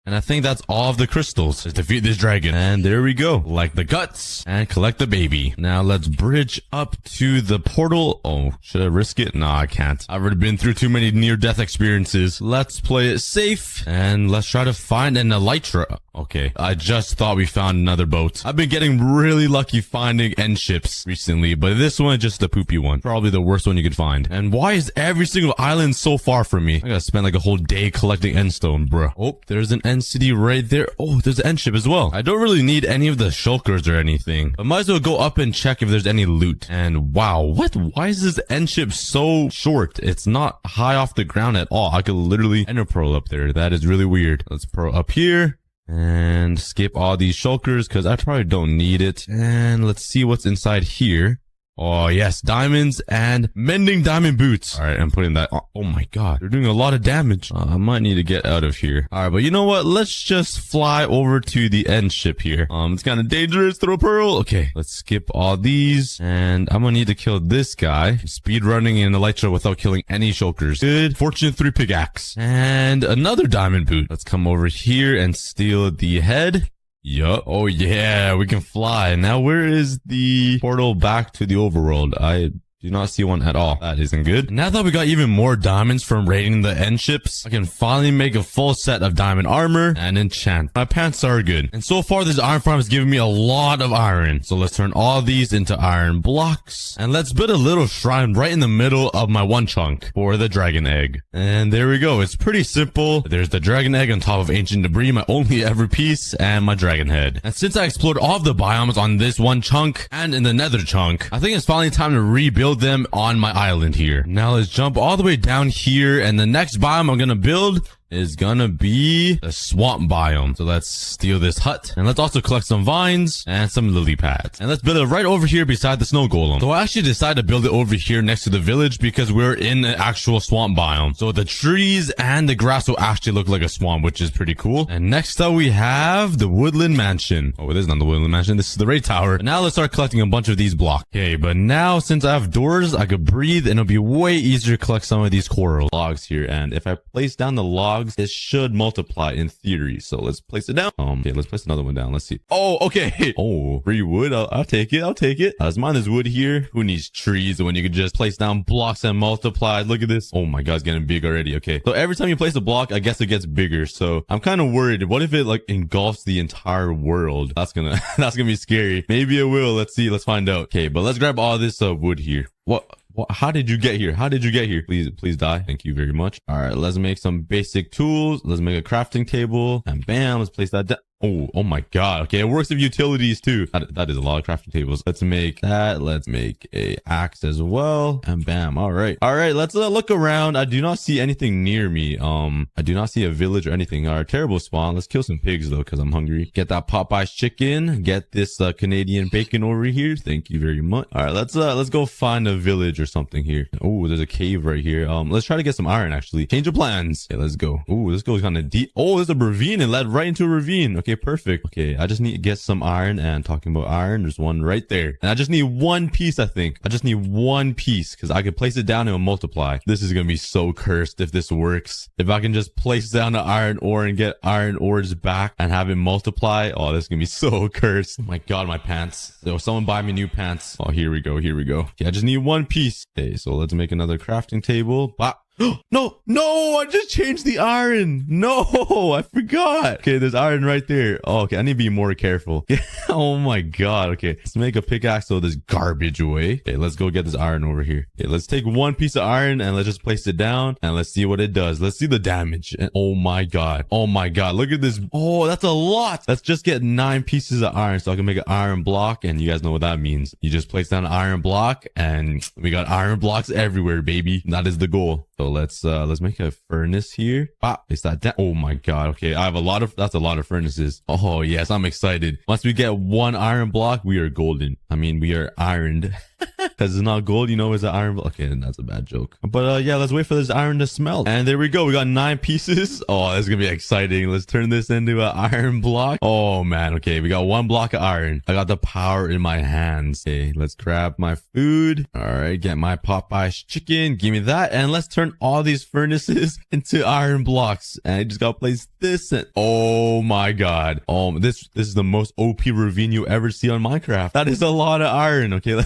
And I think that's all of the crystals. Let's defeat this dragon. And there we go. Like the guts and collect the baby. Now let's bridge up to the portal. Oh, should I risk it? No, I can't. I've already been through too many near-death experiences. Let's play it safe. And let's try to find an elytra. Okay, I just thought we found another boat. I've been getting really lucky finding end ships recently, but this one is just the poopy one. Probably the worst one you could find. And why is every single island so far from me? I gotta spend like a whole day collecting endstone, bruh. Oh, there's an end city right there. Oh, there's an end ship as well. I don't really need any of the shulkers or anything, but might as well go up and check if there's any loot. And wow, what? Why is this end ship so short? It's not high off the ground at all. I could literally ender pearl up there. That is really weird. Let's pearl up here. And skip all these shulkers because I probably don't need it. And let's see what's inside here. Oh, yes, diamonds and mending diamond boots. All right, I'm putting that on. Oh my god, they're doing a lot of damage. I might need to get out of here. All right, but you know what? Let's just fly over to the end ship here. It's kind of dangerous. Throw a pearl. Okay, let's skip all these. And I'm gonna need to kill this guy. Speed running in elytra without killing any shulkers. Good. Fortune 3 pickaxe. And another diamond boot. Let's come over here and steal the head. Yup. Oh yeah, we can fly. Now where is the portal back to the overworld? I do not see one at all. That isn't good. Now that we got even more diamonds from raiding the end ships, I can finally make a full set of diamond armor and enchant. My pants are good. And so far this iron farm has given me a lot of iron. So let's turn all these into iron blocks. And let's build a little shrine right in the middle of my one chunk for the dragon egg. And there we go. It's pretty simple. There's the dragon egg on top of ancient debris, my only ever piece, and my dragon head. And since I explored all of the biomes on this one chunk and in the nether chunk, I think it's finally time to rebuild them on my island here. Now let's jump all the way down here, and the next biome I'm gonna build is gonna be the swamp biome. So let's steal this hut, and let's also collect some vines and some lily pads, and let's build it right over here beside the snow golem. So I actually decided to build it over here next to the village because we're in an actual swamp biome, so the trees and the grass will actually look like a swamp, which is pretty cool. And next up we have the woodland mansion. Oh, this is not the woodland mansion, this is the raid tower. And now let's start collecting a bunch of these blocks. Okay, but now since I have doors, I could breathe, and it'll be way easier to collect some of these coral logs here. And if I place down the log logs, it should multiply in theory. So let's place it down. Okay, let's place another one down. Let's see. Oh, okay. Oh, free wood. I'll take it. I'll take it. Let's mine this wood here. Who needs trees when you can just place down blocks and multiply? Look at this. Oh my god, it's getting big already. Okay. So every time you place a block, I guess it gets bigger. So I'm kind of worried. What if it like engulfs the entire world? That's gonna be scary. Maybe it will. Let's see. Let's find out. Okay, but let's grab all this wood here. What? How did you get here? How did you get here? Please die. Thank you very much. All right, let's make some basic tools. Let's make a crafting table. And bam, let's place that down. Oh my god. Okay, it works with utilities too. That is a lot of crafting tables. Let's make that. Let's make a axe as well. And bam. All right, let's look around. I do not see anything near me. I do not see a village or anything. All right, terrible spawn. Let's kill some pigs though, because I'm hungry. Get that Popeye's chicken. Get this Canadian bacon over here. Thank you very much. All right, let's go find a village or something here. Oh, there's a cave right here. Let's try to get some iron actually. Change of plans. Okay, let's go. Oh, this goes kind of deep. Oh, there's a ravine. It led right into a ravine. Okay, perfect. Okay, I just need to get some iron, and talking about iron, there's one right there. And I just need one piece, I think. I just need one piece because I can place it down and it'll multiply. This is going to be so cursed if this works. If I can just place down the iron ore and get iron ores back and have it multiply. Oh, this is going to be so cursed. Oh my god, my pants. So someone buy me new pants. Oh, here we go. Here we go. Okay, I just need one piece. Okay, so let's make another crafting table. Bop. No, I just changed the iron. No, I forgot. Okay, there's iron right there. Oh, okay, I need to be more careful. Oh my god. Okay, let's make a pickaxe so this garbage away. Okay, let's go get this iron over here. Okay, let's take one piece of iron and let's just place it down and let's see what it does. Let's see the damage. And oh my god. Look at this. Oh, that's a lot. Let's just get 9 pieces of iron so I can make an iron block, and you guys know what that means. You just place down an iron block and we got iron blocks everywhere, baby. That is the goal. So let's make a furnace here. Place that down. Oh my god. Okay, that's a lot of furnaces. Oh yes, I'm excited. Once we get one iron block, we are golden. I mean, we are ironed. Because it's not gold, you know, it's an iron block. Okay, that's a bad joke. But yeah, let's wait for this iron to smelt. And there we go. We got 9 pieces. Oh, this is gonna be exciting. Let's turn this into an iron block. Oh man. Okay, we got 1 block of iron. I got the power in my hands. Okay, let's grab my food. All right, get my Popeye's chicken. Give me that. And let's turn all these furnaces into iron blocks. And I just gotta place this in. Oh my god. This is the most OP ravine you ever see on Minecraft. That is a lot of iron. Okay,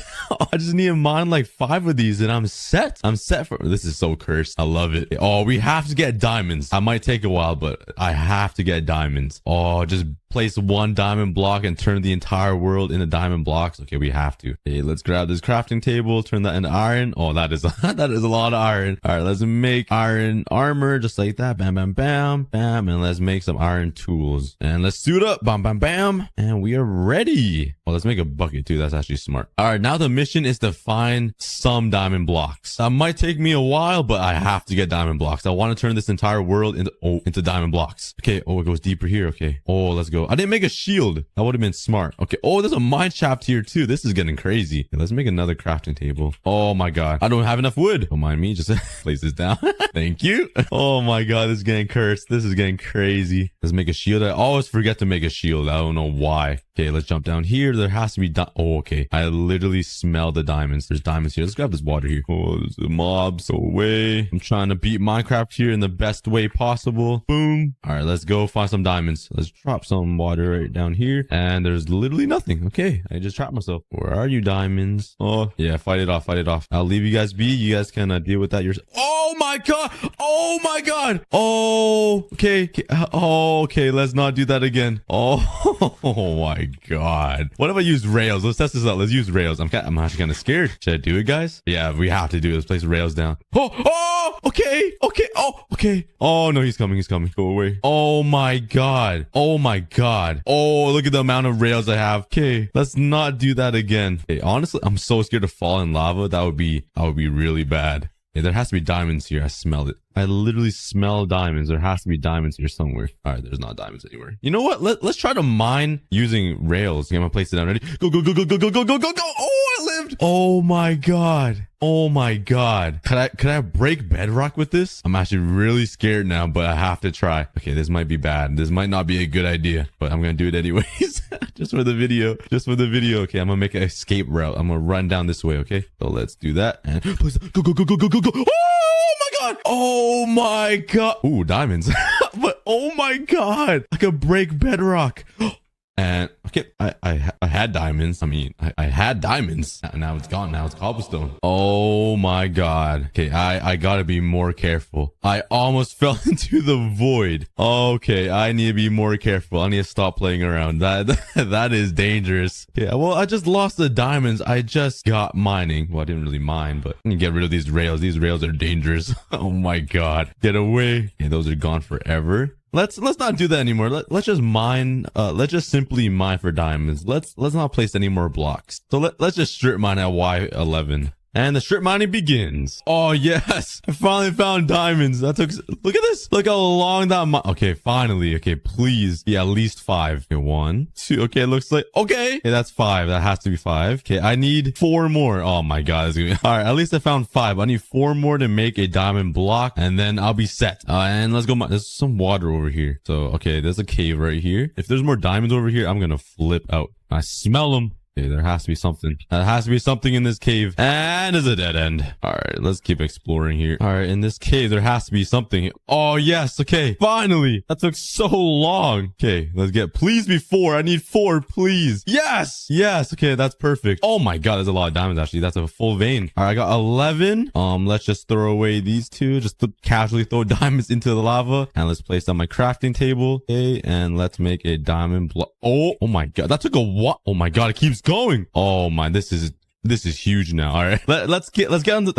I just need to mine like 5 of these and I'm set. This is so cursed. I love it. Oh, we have to get diamonds. I might take a while, but I have to get diamonds. Oh, just place 1 diamond block and turn the entire world into diamond blocks. Okay, we have to. Okay, let's grab this crafting table, turn that into iron. Oh, that is that is a lot of iron. All right, let's make iron armor just like that. Bam, bam, bam, bam. And let's make some iron tools. And let's suit up. Bam, bam, bam. And we are ready. Well, let's make a bucket too. That's actually smart. All right, now the mission is to find some diamond blocks. That might take me a while, but I have to get diamond blocks. I want to turn this entire world into diamond blocks. Okay. Oh, it goes deeper here. Okay. Oh, let's go. I didn't make a shield. That would have been smart. Okay. Oh, there's a mine shaft here too. This is getting crazy. Okay, let's make another crafting table. Oh my god. I don't have enough wood. Don't mind me. Just place this down. Thank you. Oh my god. This is getting cursed. This is getting crazy. Let's make a shield. I always forget to make a shield. I don't know why. Okay, let's jump down here. There has to be oh, okay. I literally smell the diamonds. There's diamonds here. Let's grab this water here. Oh, there's a mob. So away. I'm trying to beat Minecraft here in the best way possible. Boom. All right, let's go find some diamonds. Let's drop some water right down here. And there's literally nothing. Okay, I just trapped myself. Where are you, diamonds? Oh, yeah, fight it off. Fight it off. I'll leave you guys be. You guys can deal with that yourself. Oh my god. Oh my god. Oh, okay. Oh, okay. Let's not do that again. Oh, oh my god. What if I use rails? Let's test this out. Let's use rails. I'm actually kind of scared. Should I do it, guys? Yeah, we have to do it. Let's place rails down. Oh, okay. Oh, okay. Oh no, he's coming. Go away. Oh my god. Oh my god. Oh, look at the amount of rails I have. Okay, let's not do that again. Okay, honestly, I'm so scared to fall in lava. That would be really bad. Okay, there has to be diamonds here. I smelled it. I literally smell diamonds. There has to be diamonds here somewhere. All right, there's not diamonds anywhere. You know what? Let's try to mine using rails. Okay, I'm gonna place it down. Ready? Go. Oh, I lived. Oh my god. Oh my god. Could I break bedrock with this? I'm actually really scared now, but I have to try. Okay, this might be bad. This might not be a good idea, but I'm gonna do it anyways. Just for the video. Okay, I'm gonna make an escape route. I'm gonna run down this way. Okay, so let's do that. And please go. Oh my god. god. Oh my god. Ooh, diamonds. But oh my god. I could break bedrock. And okay, I had diamonds. I mean, I had diamonds. Now it's gone. Now it's cobblestone. Oh my god. Okay, I gotta be more careful. I almost fell into the void. Okay, I need to be more careful. I need to stop playing around. That is dangerous. Yeah, well, I just lost the diamonds. I just got mining. Well, I didn't really mine, but I need to get rid of these rails. These rails are dangerous. Oh my god. Get away. Okay, those are gone forever. Let's not do that anymore. Let's just mine. Let's just simply mine for diamonds. Let's not place any more blocks. So let's just strip mine at Y11. And the strip mining begins. Oh, yes. I finally found diamonds. That took... Look at this. Look how long that... Okay, finally. Okay, please be at least 5. Okay, 1, 2. Okay, it looks like... Okay, that's 5. That has to be 5. Okay, I need 4 more. Oh, my God. All right, at least I found 5. I need 4 more to make a diamond block, and then I'll be set. And let's go... There's some water over here. So, okay, there's a cave right here. If there's more diamonds over here, I'm going to flip out. I smell them. Okay, there has to be something. There has to be something in this cave. And it's a dead end. All right, let's keep exploring here. All right, in this cave, there has to be something. Oh, yes. Okay, finally. That took so long. Okay, let's get... Please be 4. I need 4, please. Yes. Yes. Okay, that's perfect. Oh, my God. There's a lot of diamonds, actually. That's a full vein. All right, I got 11. Let's just throw away these 2. Just casually throw diamonds into the lava. And let's place on my crafting table. Okay, and let's make a diamond block. Oh, my God. That took a what? Oh, my God. It keeps going. Oh my, this is huge now. All right, let's get onto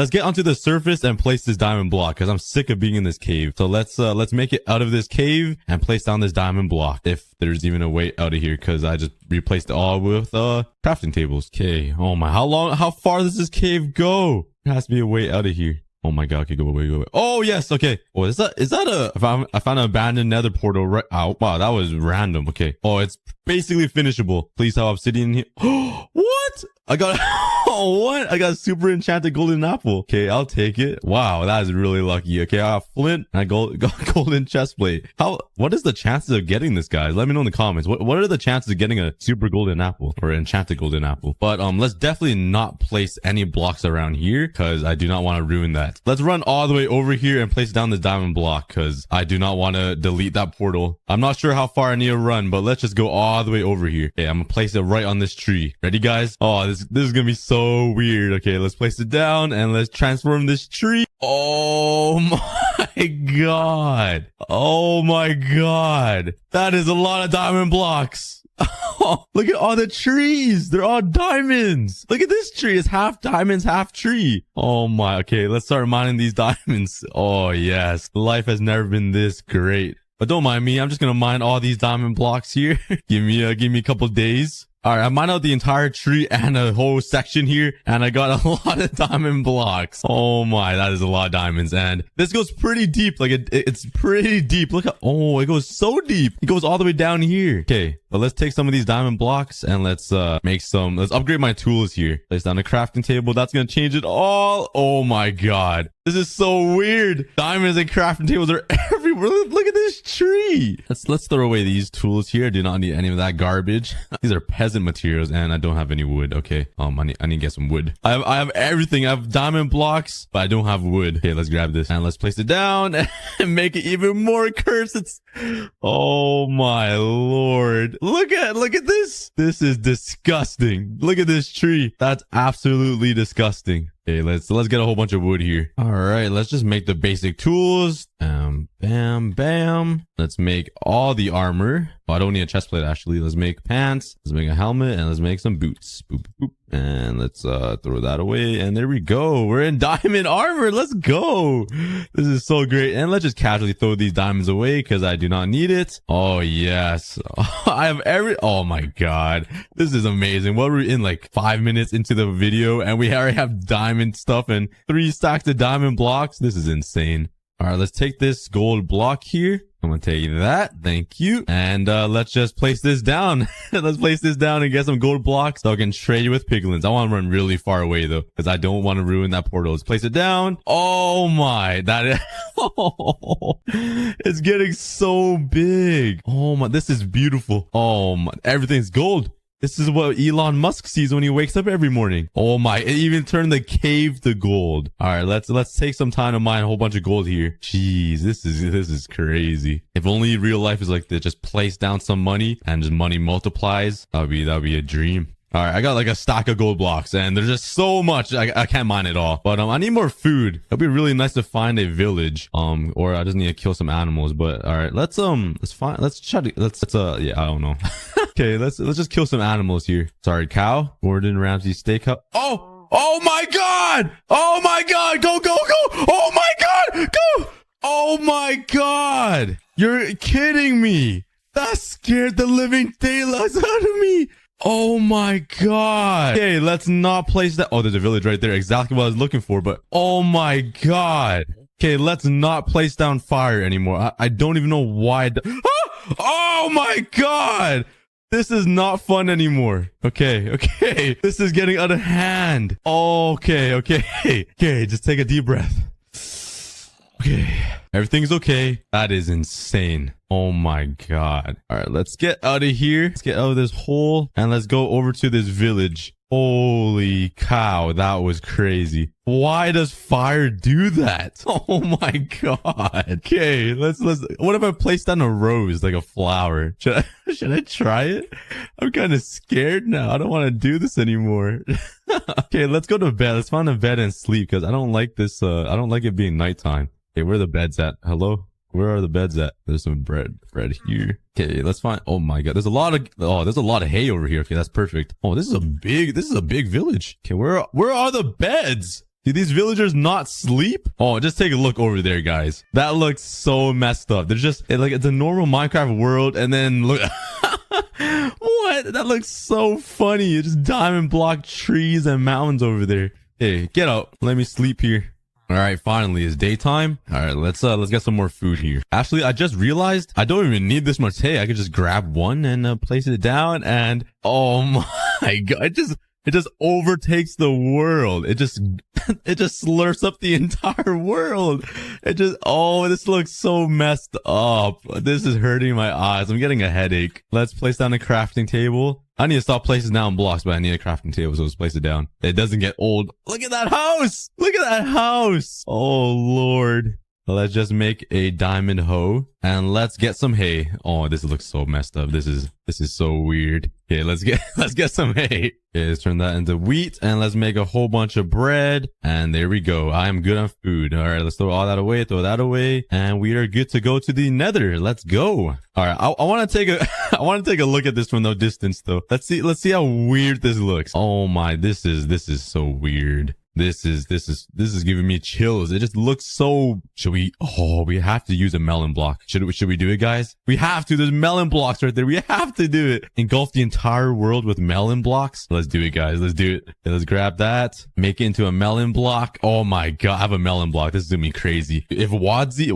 the surface and place this diamond block because I'm sick of being in this cave. So let's make it out of this cave and place down this diamond block if there's even a way out of here, because I just replaced it all with crafting tables. Okay. Oh my, how far does this cave go? There has to be a way out of here. Oh my God. Okay, go away. Oh, yes. Okay. Oh, is that I found an abandoned nether portal right out. Wow, that was random. Okay. Oh, it's basically finishable. Please have obsidian here. What? I got what? I got a super enchanted golden apple. Okay, I'll take it. Wow, that is really lucky. Okay, I got flint and I got golden chest plate. What is the chances of getting this, guys? Let me know in the comments. What are the chances of getting a super golden apple or enchanted golden apple? But let's definitely not place any blocks around here because I do not want to ruin that. Let's run all the way over here and place down this diamond block because I do not want to delete that portal. I'm not sure how far I need to run, but let's just go all the way over here. Okay, I'm gonna place it right on this tree. Ready, guys? Oh, this is gonna be so weird. Okay, let's place it down and let's transform this tree. Oh my God. Oh my God. That is a lot of diamond blocks. Oh, look at all the trees. They're all diamonds. Look at this tree. It's half diamonds, half tree. Oh my. Okay, let's start mining these diamonds. Oh yes. Life has never been this great. But don't mind me. I'm just going to mine all these diamond blocks here. Give me a couple days. All right, I mined out the entire tree and a whole section here, and I got a lot of diamond blocks. Oh my, that is a lot of diamonds, and this goes pretty deep. Like it's pretty deep. Look at, oh, it goes so deep. It goes all the way down here. Okay, but let's take some of these diamond blocks and let's let's upgrade my tools here. Place down a crafting table. That's gonna change it all. Oh my God. This is so weird. Diamonds and crafting tables are everywhere. Look at this tree. Let's throw away these tools here. I do not need any of that garbage. These are peasant materials and I don't have any wood. Okay. I need to get some wood. I have everything. I have diamond blocks, but I don't have wood. Okay, let's grab this and let's place it down and make it even more cursed. Oh my Lord. Look at this. This is disgusting. Look at this tree. That's absolutely disgusting. Okay, let's get a whole bunch of wood here. All right, let's just make the basic tools. Bam, bam. Let's make all the armor. Oh, I don't need a chest plate, actually. Let's make pants. Let's make a helmet, and let's make some boots. Boop, boop. And let's throw that away. And there we go. We're in diamond armor. Let's go. This is so great. And let's just casually throw these diamonds away because I do not need it. Oh, yes. I have oh my God. This is amazing. Well, we're in like 5 minutes into the video and we already have diamond stuff and 3 stacks of diamond blocks. This is insane. All right, let's take this gold block here. I'm going to take that. Thank you. And let's just place this down. Let's place this down and get some gold blocks so I can trade with piglins. I want to run really far away, though, because I don't want to ruin that portal. Let's place it down. Oh, my. That is... It's getting so big. Oh, my. This is beautiful. Oh, my. Everything's gold. This is what Elon Musk sees when he wakes up every morning. Oh my, it even turned the cave to gold. All right, let's take some time to mine a whole bunch of gold here. Jeez, this is crazy. If only real life is like this, just place down some money and just money multiplies. That'd be a dream. All right, I got like a stack of gold blocks and there's just so much. I can't mine it all, but I need more food. It'd be really nice to find a village. Or I just need to kill some animals. But all right, let's try to, yeah, I don't know. Okay, let's just kill some animals here. Sorry, cow. Gordon Ramsay steakhouse. Oh my God. Oh my God. Go. Oh my God. Go. Oh my God. You're kidding me. That scared the living daylights out of me. Oh my God. Okay, let's not place that. Oh, there's a village right there. Exactly what I was looking for, but oh my God. Okay, let's not place down fire anymore. I don't even know why. Oh my God. This is not fun anymore. Okay. This is getting out of hand. Okay, just take a deep breath. Okay, everything's okay. That is insane. Oh my God. All right, let's get out of here. Let's get out of this hole and let's go over to this village. Holy cow, that was crazy. Why does fire do that? Oh my God. Okay, let's what if I place down a rose, like a flower? Should I try it? I'm kind of scared now. I don't want to do this anymore. Okay, let's go to bed. Let's find a bed and sleep because I don't like this. I don't like it being nighttime. Okay, where are the beds at? Hello? Where are the beds at? There's some bread here. Okay, let's find. Oh my God, there's a lot of hay over here. Okay, that's perfect. Oh, this is a big village. Okay, where are the beds? Do these villagers not sleep? Oh, just take a look over there, guys. That looks so messed up. There's just it's a normal Minecraft world, and then look. What? That looks so funny. It's just diamond block trees and mountains over there. Hey, get out. Let me sleep here. All right, finally, it's daytime. All right, let's get some more food here. Actually, I just realized I don't even need this much hay. I could just grab one and place it down, and oh my God, it just overtakes the world. It just slurps up the entire world. This looks so messed up. This is hurting my eyes. I'm getting a headache. Let's place down a crafting table. I need to stop placing down blocks, but I need a crafting table, so let's place it down. It doesn't get old. Look at that house! Look at that house! Oh, Lord. Let's just make a diamond hoe and let's get some hay. Oh, this looks so messed up. This is so weird. Okay, let's get some hay. Okay, let's turn that into wheat and let's make a whole bunch of bread. And there we go. I am good on food. All right, let's throw all that away, and we are good to go to the nether. Let's go. All right, I want to take a look at this from no distance though. Let's see how weird this looks. Oh my, this is so weird. This is giving me chills. It just looks so. We have to use a melon block. Should we do it, guys? We have to. There's melon blocks right there. We have to do it. Engulf the entire world with melon blocks. Let's do it, guys. Let's do it. Okay, let's grab that. Make it into a melon block. Oh my God, I have a melon block. This is gonna be crazy. If Wadzi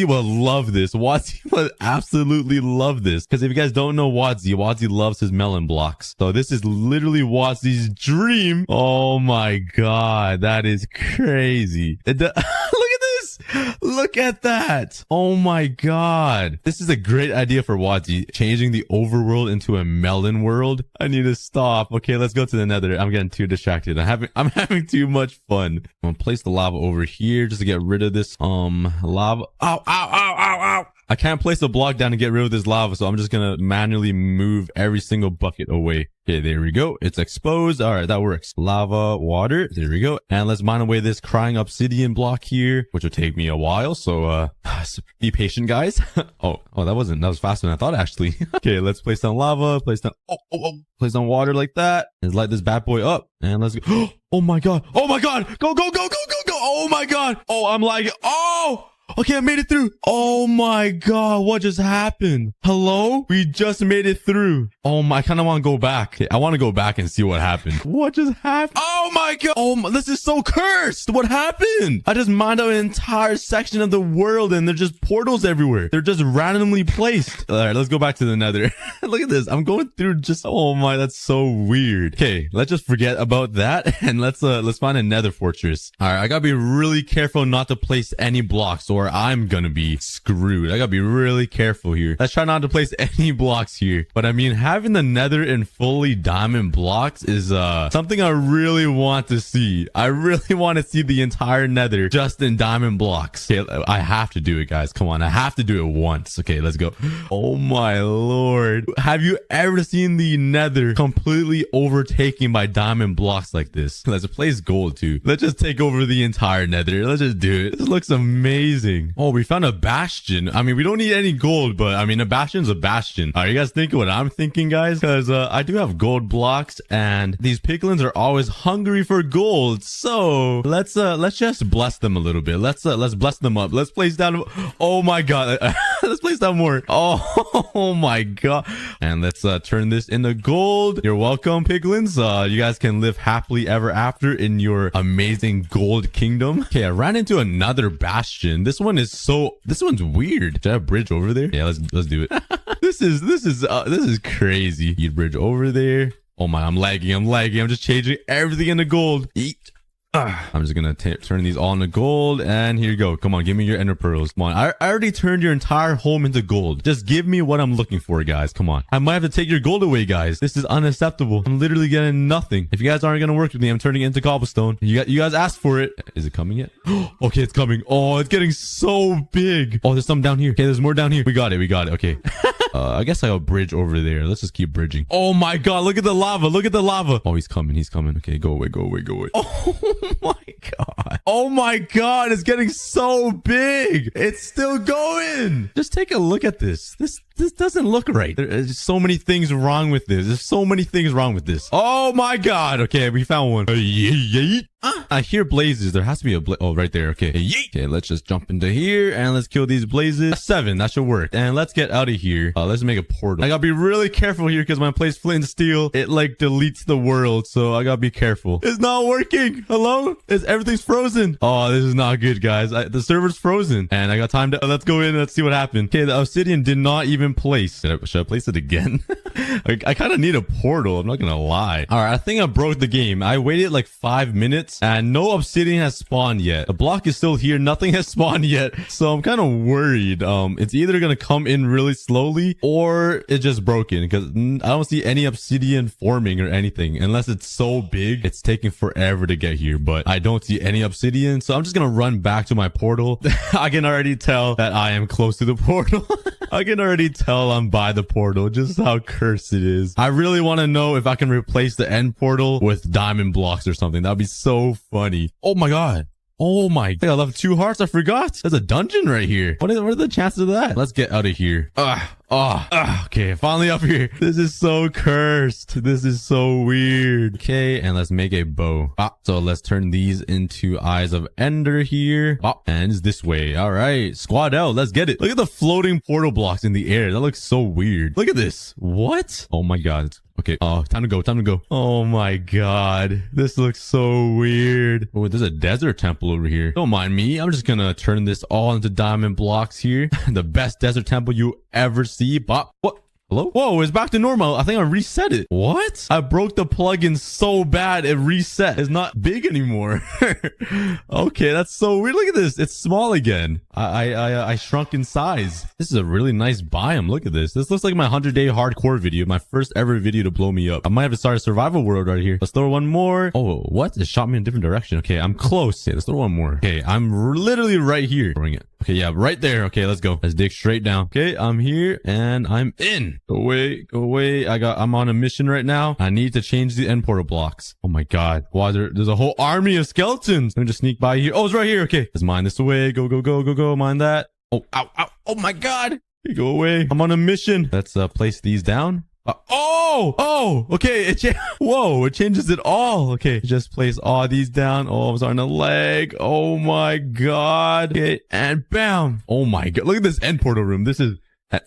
will love this. Wadzi will absolutely love this. Because if you guys don't know Wadzi loves his melon blocks. So this is literally Wadzi's dream. Oh my God. That is crazy. Look at this. Look at that. Oh my God. This is a great idea for Wadzi. Changing the overworld into a melon world. I need to stop. Okay, let's go to the nether. I'm getting too distracted. I'm having too much fun. I'm gonna place the lava over here just to get rid of this lava. Ow. I can't place a block down to get rid of this lava, so I'm just gonna manually move every single bucket away. Okay, there we go. It's exposed. All right, that works. Lava, water. There we go. And let's mine away this crying obsidian block here, which will take me a while. So, be patient, guys. Oh, that was faster than I thought, actually. Okay, let's place down lava, place down water like that. Let's light this bad boy up. And let's go. Oh my God. Go. Oh my God. Oh, I'm lagging. Oh! Okay, I made it through. Oh my God, what just happened? Hello? We just made it through. Oh my, I kind of want to go back. Okay, I want to go back and see what happened. What just happened? Oh Oh my god. Oh my, this is so cursed. What happened? I just mined out an entire section of the world and there's just portals everywhere. They're just randomly placed. All right, let's go back to the nether. Look at this. I'm going through just, oh my, that's so weird. Okay, let's just forget about that and let's find a nether fortress. All right, I gotta be really careful not to place any blocks or I'm gonna be screwed. I gotta be really careful here. Let's try not to place any blocks here. But I mean, having the nether in fully diamond blocks is something I really want to see. I really want to see the entire nether just in diamond blocks. Okay, I have to do it, guys. Come on, I have to do it once. Okay, let's go. Oh my lord. Have you ever seen the nether completely overtaken by diamond blocks like this? Let's place gold too. Let's just take over the entire nether. Let's just do it. This looks amazing. Oh, we found a bastion. I mean, we don't need any gold, but I mean, a bastion's a bastion. Are you guys thinking what I'm thinking, guys? Because I do have gold blocks and these piglins are always hungry for gold. So let's just bless them a little bit. Let's bless them up. Let's place down. Oh my god. Let's place down more. Oh my god. And let's turn this into gold. You're welcome, piglins. You guys can live happily ever after in your amazing gold kingdom. Okay, I ran into another bastion. This one's weird. Should I have a bridge over there? Yeah, let's do it. This is crazy. You bridge over there. Oh my, I'm lagging. I'm just changing everything into gold. Eat. I'm just gonna turn these all into gold, and here you go. Come on, give me your ender pearls. Come on, I already turned your entire home into gold. Just give me what I'm looking for, guys. Come on, I might have to take your gold away, guys. This is unacceptable. I'm literally getting nothing. If you guys aren't gonna work with me, I'm turning it into cobblestone. You guys asked for it. Is it coming yet? Okay, it's coming. Oh, it's getting so big. Oh, there's some down here. Okay, there's more down here. We got it. Okay. I guess I'll bridge over there. Let's just keep bridging. Oh my god, look at the lava. Oh, he's coming. Okay, go away. Oh my god. Oh my god, it's getting so big. It's still going. Just take a look at this. This doesn't look right. There's so many things wrong with this. Oh my god. Okay, we found one. I hear blazes. There has to be a oh, right there. Okay. Okay, let's just jump into here and let's kill these blazes. 7, that should work. And let's get out of here. Let's make a portal. I gotta be really careful here because my place flint and steel, it like deletes the world. So I gotta be careful. It's not working. Hello? Everything's frozen. Oh, this is not good, guys. The server's frozen. And I got time to let's go in and let's see what happened. Okay, the obsidian did not even place. Should I place it again? I kind of need a portal. I'm not gonna lie. All right, I think I broke the game. I waited like 5 minutes and no obsidian has spawned yet. The block is still here. Nothing has spawned yet. So I'm kind of worried. It's either gonna come in really slowly or it's just broken because I don't see any obsidian forming or anything unless it's so big. It's taking forever to get here, but I don't see any obsidian. So I'm just gonna run back to my portal. I can already tell that I am close to the portal. I can already tell I'm by the portal, just how cursed it is. I really want to know if I can replace the end portal with diamond blocks or something. That'd be so funny. Oh my god. Oh my, I think I left 2 hearts. I forgot. There's a dungeon right here. What are the chances of that? Let's get out of here. Okay, finally up here. This is so cursed. This is so weird. Okay, and let's make a bow. So let's turn these into eyes of ender here. And it's this way. All right, squad out. Let's get it. Look at the floating portal blocks in the air. That looks so weird. Look at this. What? Oh my god. Okay. Oh, time to go. Oh my god. This looks so weird. Oh, there's a desert temple over here. Don't mind me. I'm just gonna turn this all into diamond blocks here. The best desert temple you ever see. What? Hello? Whoa, it's back to normal. I think I reset it. What? I broke the plugin so bad it reset. It's not big anymore. Okay, that's so weird. Look at this. It's small again. I shrunk in size. This is a really nice biome. Look at this. This looks like my 100-day hardcore video. My first ever video to blow me up. I might have to start a survival world right here. Let's throw one more. Oh, what? It shot me in a different direction. Okay, I'm close. Okay, let's throw one more. Okay, I'm literally right here. Throwing it. Okay, yeah, right there. Okay, let's go. Let's dig straight down. Okay, I'm here and I'm in. Go away. I'm on a mission right now. I need to change the end portal blocks. Oh my god. Wow, there's a whole army of skeletons. Let me just sneak by here. Oh, it's right here. Okay, let's mine this away. Go. Mine that. Oh, ow. Oh my god. Go away. I'm on a mission. Let's place these down. Okay. Whoa, it changes it all. Okay, just place all these down. Oh, I'm starting to lag. Oh my god. Okay, and bam. Oh my god. Look at this end portal room. This is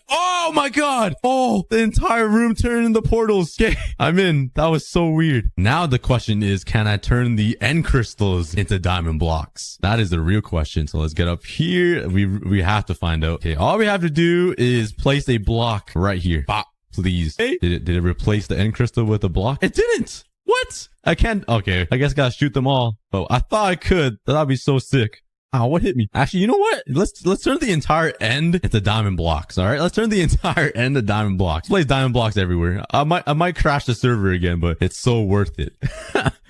Oh my god! Oh, the entire room turned into portals. Okay, I'm in. That was so weird. Now the question is, can I turn the end crystals into diamond blocks? That is the real question. So let's get up here. We have to find out. Okay, all we have to do is place a block right here. Bop, please. Hey, did it replace the end crystal with a block? It didn't. What? I can't. Okay, I guess I gotta shoot them all. Oh, I thought I could. That'd be so sick. Oh, what hit me? Actually, you know what? Let's turn the entire end into diamond blocks. All right, let's turn the entire end to diamond blocks. Place diamond blocks everywhere. I might crash the server again, but it's so worth it.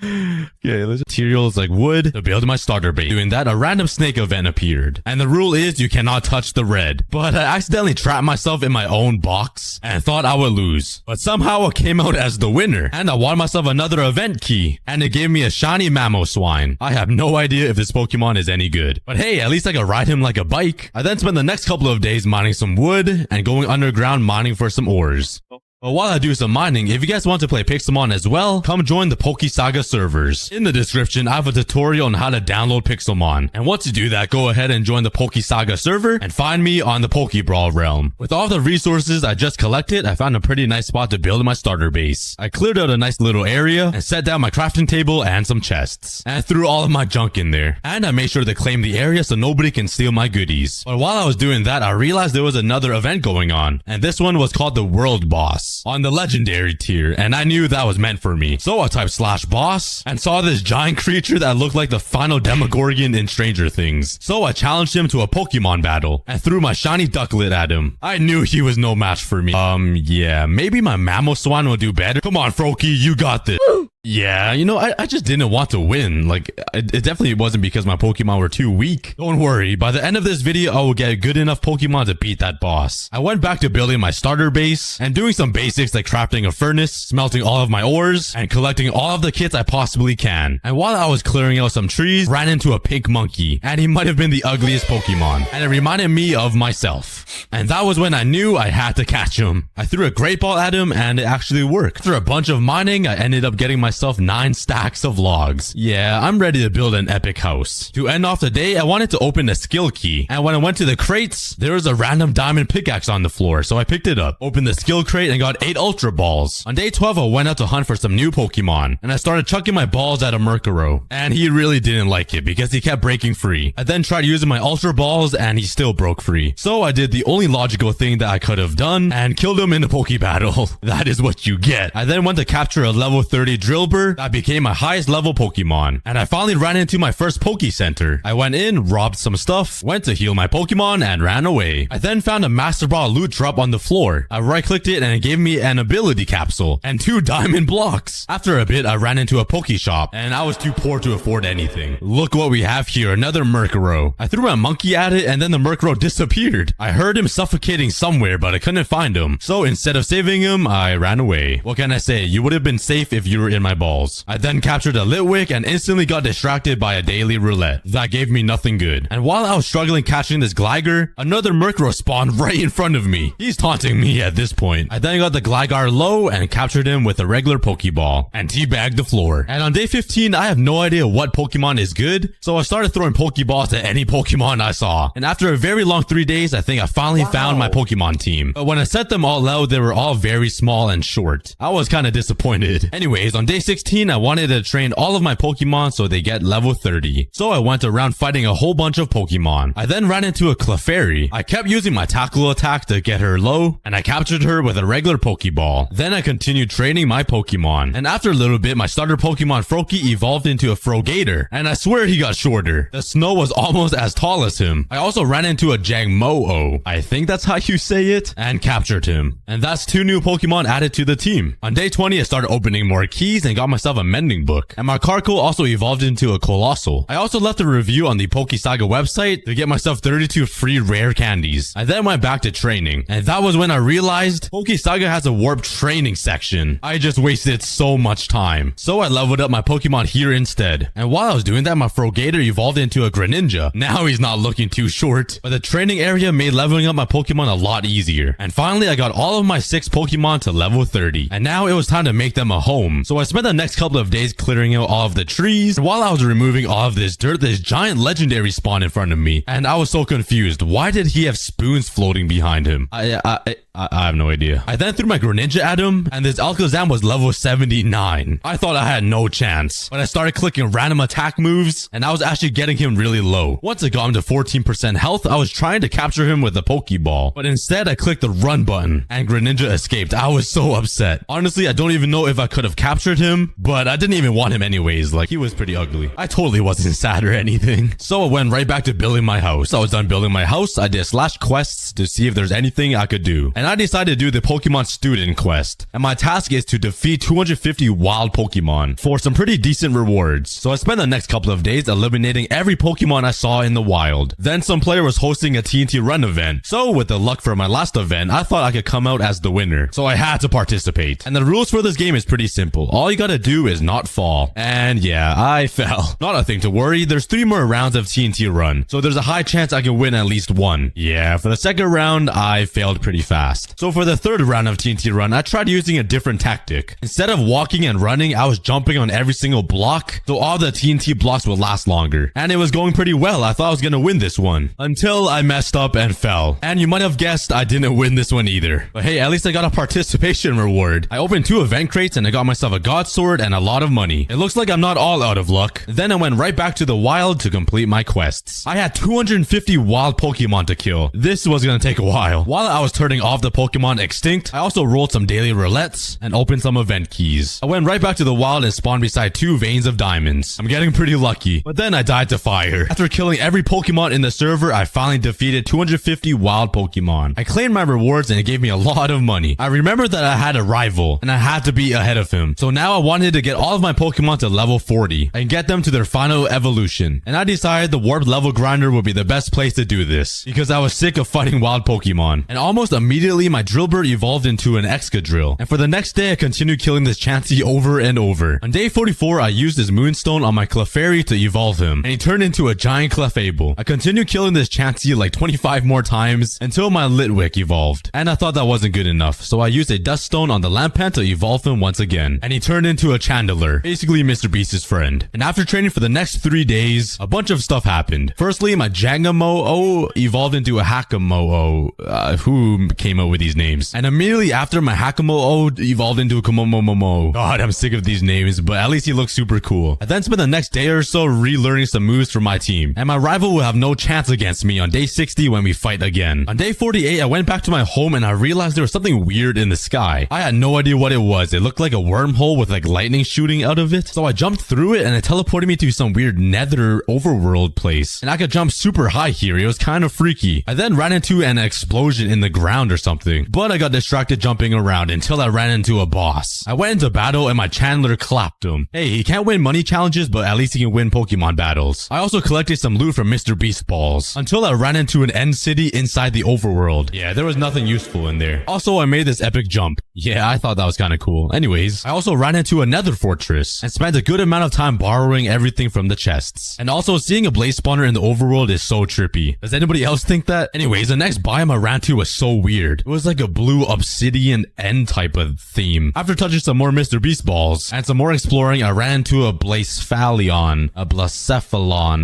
Okay, let's materials like wood to build my starter base. Doing that, a random snake event appeared, and the rule is you cannot touch the red. But I accidentally trapped myself in my own box and thought I would lose, but somehow I came out as the winner, and I won myself another event key, and it gave me a shiny Mamoswine. I have no idea if this Pokemon is any good. But hey, at least I could ride him like a bike. I then spent the next couple of days mining some wood and going underground mining for some ores. But while I do some mining, if you guys want to play Pixelmon as well, come join the PokeSaga servers. In the description, I have a tutorial on how to download Pixelmon. And once you do that, go ahead and join the PokeSaga server and find me on the Pokebrawl realm. With all the resources I just collected, I found a pretty nice spot to build my starter base. I cleared out a nice little area and set down my crafting table and some chests. And threw all of my junk in there. And I made sure to claim the area so nobody can steal my goodies. But while I was doing that, I realized there was another event going on. And this one was called the World Boss on the legendary tier, and I knew that was meant for me. So I typed /boss and saw this giant creature that looked like the final Demogorgon in Stranger Things. So I challenged him to a Pokemon battle and threw my shiny Ducklet at him. I knew he was no match for me. Yeah, maybe my Mamoswine will do better. Come on, Froakie, you got this. Yeah, you know, I just didn't want to win. Like, it definitely wasn't because my Pokemon were too weak. Don't worry, by the end of this video, I will get good enough Pokemon to beat that boss. I went back to building my starter base and doing some basics like crafting a furnace, smelting all of my ores, and collecting all of the kits I possibly can. And while I was clearing out some trees, ran into a pink monkey, and he might have been the ugliest Pokemon. And it reminded me of myself. And that was when I knew I had to catch him. I threw a great ball at him, and it actually worked. After a bunch of mining, I ended up getting myself 9 stacks of logs. Yeah, I'm ready to build an epic house. To end off the day, I wanted to open a skill key, and when I went to the crates, there was a random diamond pickaxe on the floor, so I picked it up, opened the skill crate, and got 8 ultra balls. On day 12, I went out to hunt for some new Pokemon, and I started chucking my balls at a Murkrow, and he really didn't like it because he kept breaking free. I then tried using my ultra balls, and he still broke free. So I did the only logical thing that I could have done, and killed him in a Poke battle. That is what you get. I then went to capture a level 30 Drillbur that became my highest level Pokemon, and I finally ran into my first Poke Center. I went in, robbed some stuff, went to heal my Pokemon, and ran away. I then found a Master Ball loot drop on the floor. I right-clicked it and it gave me an ability capsule and 2 diamond blocks. After a bit, I ran into a Poke Shop, and I was too poor to afford anything. Look what we have here, another Murkrow. I threw a monkey at it, and then the Murkrow disappeared. I heard him suffocating somewhere, but I couldn't find him. So instead of saving him, I ran away. What can I say? You would have been safe if you were in my balls. I then captured a Litwick and instantly got distracted by a daily roulette. That gave me nothing good. And while I was struggling catching this Gligar, another Murkrow spawned right in front of me. He's taunting me at this point. I then got the Gligar low and captured him with a regular Pokeball and teabagged the floor. And on day 15, I have no idea what Pokemon is good, so I started throwing Pokeballs at any Pokemon I saw. And after a very long 3 days, I think I finally found my Pokemon team. But when I set them all out, they were all very small and short. I was kind of disappointed. Anyways, on day 16, I wanted to train all of my Pokemon so they get level 30. So I went around fighting a whole bunch of Pokemon. I then ran into a Clefairy. I kept using my tackle attack to get her low, and I captured her with a regular Pokeball. Then I continued training my Pokemon. And after a little bit, my starter Pokemon Froakie evolved into a Frogator, and I swear he got shorter. The snow was almost as tall as him. I also ran into a Jangmo-O, I think that's how you say it, and captured him. And that's 2 new Pokemon added to the team. On day 20, I started opening more keys and got myself a mending book. And my Carkle also evolved into a Colossal. I also left a review on the PokeSaga website to get myself 32 free rare candies. I then went back to training, and that was when I realized PokeSaga has a warp training section. I just wasted so much time. So I leveled up my Pokemon here instead. And while I was doing that, my Frogator evolved into a Greninja. Now he's not looking too short, but the training area made leveling up my Pokemon a lot easier. And finally, I got all of my 6 Pokemon to level 30. And now it was time to make them a home. So I spent the next couple of days clearing out all of the trees. And while I was removing all of this dirt, this giant legendary spawned in front of me. And I was so confused. Why did he have spoons floating behind him? I have no idea. I then threw my Greninja at him, and this Alakazam was level 79. I thought I had no chance, but I started clicking random attack moves, and I was actually getting him really low. Once I got him to 14% health, I was trying to capture him with a Pokeball, but instead I clicked the run button, and Greninja escaped. I was so upset. Honestly, I don't even know if I could have captured him, but I didn't even want him anyways. Like, he was pretty ugly. I totally wasn't sad or anything. So I went right back to building my house. I was done building my house. I did /quests to see if there's anything I could do. And I decided to do the Pokemon student quest. And my task is to defeat 250 wild Pokemon for some pretty decent rewards. So I spent the next couple of days eliminating every Pokemon I saw in the wild. Then some player was hosting a TNT run event. So with the luck for my last event, I thought I could come out as the winner. So I had to participate. And the rules for this game is pretty simple. All you gotta do is not fall. And yeah, I fell. Not a thing to worry. There's 3 more rounds of TNT run. So there's a high chance I can win at least one. Yeah, for the second round, I failed pretty fast. So for the third round of TNT run, I tried using a different tactic. Instead of walking and running, I was jumping on every single block, so all the TNT blocks would last longer. And it was going pretty well. I thought I was gonna win this one, until I messed up and fell. And you might have guessed I didn't win this one either. But hey, at least I got a participation reward. I opened 2 event crates and I got myself a God Sword and a lot of money. It looks like I'm not all out of luck. Then I went right back to the wild to complete my quests. I had 250 wild Pokemon to kill. This was gonna take a while. While I was turning off the Pokemon extinct, I also rolled some daily roulettes and opened some event keys. I went right back to the wild and spawned beside 2 veins of diamonds. I'm getting pretty lucky, but then I died to fire. After killing every Pokemon in the server, I finally defeated 250 wild Pokemon. I claimed my rewards and it gave me a lot of money. I remembered that I had a rival and I had to be ahead of him. So now I wanted to get all of my Pokemon to level 40 and get them to their final evolution. And I decided the warp level grinder would be the best place to do this because I was sick of fighting wild Pokemon. And almost immediately my Drillbur evolved into an Excadrill. And for the next day I continued killing this Chansey over and over. On day 44 I used this Moonstone on my Clefairy to evolve him, and he turned into a giant Clefable. I continued killing this Chansey like 25 more times until my Litwick evolved. And I thought that wasn't good enough, so I used a Dust Stone on the Lampan to evolve him once again. And he turned into a Chandelure, basically Mr. Beast's friend. And after training for the next 3 days, a bunch of stuff happened. Firstly, my Jangamo-O evolved into a Hakamo-O. Who came up with these names? And immediately after, my Hakamo-O evolved into a Komomomomo. God, I'm sick of these names, but at least he looks super cool. I then spent the next day or so relearning some moves for my team, and my rival will have no chance against me on day 60 when we fight again. On day 48, I went back to my home and I realized there was something weird in the sky. I had no idea what it was. It looked like a wormhole with like lightning shooting out of it. So I jumped through it and it teleported me to some weird nether overworld place. And I could jump super high here. It was kind of freaky. I then ran into an explosion in the ground or something, but I got distracted jumping around until I ran into a boss. I went into battle and my Chandler clapped him. Hey, he can't win money challenges, but at least he can win Pokemon battles. I also collected some loot from Mr. Beast balls until I ran into an end city inside the overworld. Yeah, there was nothing useful in there. Also, I made this epic jump. Yeah, I thought that was kind of cool. Anyways, I also ran into another fortress and spent a good amount of time borrowing everything from the chests. And also, seeing a blaze spawner in the overworld is so trippy. Does anybody else think that? Anyways, the next biome I ran to was so weird. It was like a blue obsidian end type of theme. After touching some more Mr. Beast balls and some more exploring, I ran into a Blacephalion, a Blacephalon,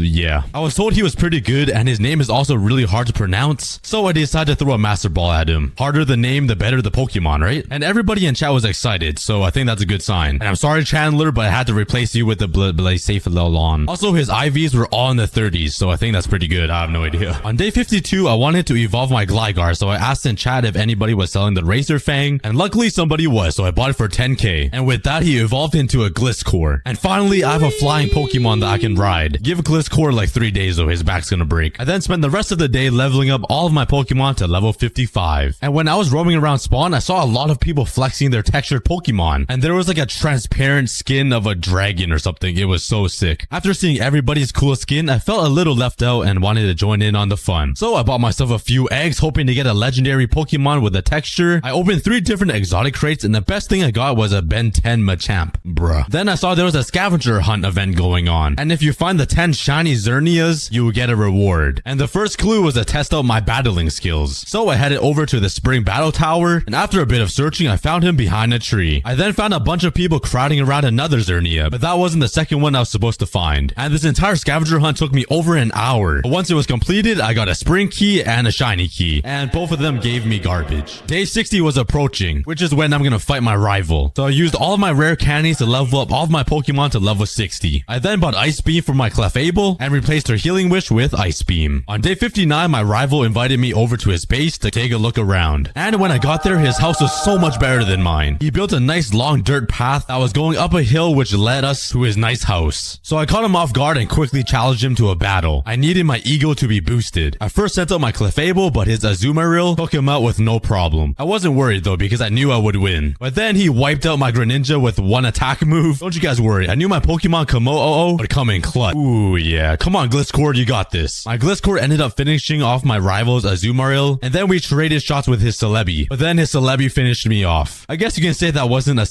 yeah. I was told he was pretty good and his name is also really hard to pronounce, so I decided to throw a Master Ball at him. Harder the name, the better the Pokemon, right? And everybody in chat was excited, so I think that's a good sign. And I'm sorry, Chandler, but I had to replace you with the Blacephalon. Also, his IVs were all in the 30s, so I think that's pretty good. I have no idea. On day 52, I wanted to evolve my Gligar, so I asked in chat if anybody was selling the Razor Fang, and luckily somebody was, so I bought it for 10k. And with that, he evolved into a Gliscor. And finally, I have a flying Pokemon that I can ride. Give Gliscor like 3 days though, his back's gonna break. I then spent the rest of the day leveling up all of my Pokemon to level 55. And when I was roaming around spawn, I saw a lot of people flexing their textured Pokemon. And there was like a transparent skin of a dragon or something. It was so sick. After seeing everybody's cool skin, I felt a little left out and wanted to join in on the fun. So I bought myself a few eggs, hoping to get a legendary Pokemon with a texture. I opened 3 different exotic crates, and the best thing I got was a Ben 10 Machamp. Bruh. Then I saw there was a scavenger hunt event going on, and if you find the 10 shiny Xerneas, you will get a reward. And the first clue was to test out my battling skills. So I headed over to the Spring Battle Tower, and after a bit of searching, I found him behind a tree. I then found a bunch of people crowding around another Xernia, but that wasn't the second one I was supposed to find. And this entire scavenger hunt took me over an hour. But once it was completed, I got a spring key and a shiny key, and both of them gave me garbage. Day 60 was approaching, which is when I'm gonna fight my rival. So I used all of my rare candies to level up all of my Pokemon to level 60. I then bought Ice Beam for my Clefable and replaced her Healing Wish with Ice Beam. On day 59, my rival invited me over to his base to take a look around. And when I got there, his house was so much better than mine. He built a nice long dirt path that was going up a hill which led us to his nice house. So I caught him off guard and quickly challenged him to a battle. I needed my ego to be boosted. I first sent out my Clefable, but his Azumarill took him out with no problem. I wasn't worried though because I knew I would win. But then he wiped out my Greninja with one attack move. Don't you guys worry, I knew my Pokemon Komo-Oh would come in clutch. Ooh yeah, come on Gliscor, you got this. My Gliscor ended up finishing off my rival's Azumarill, and then we traded shots with his Celebi. But then his Celebi finished me off. I guess you can say that wasn't a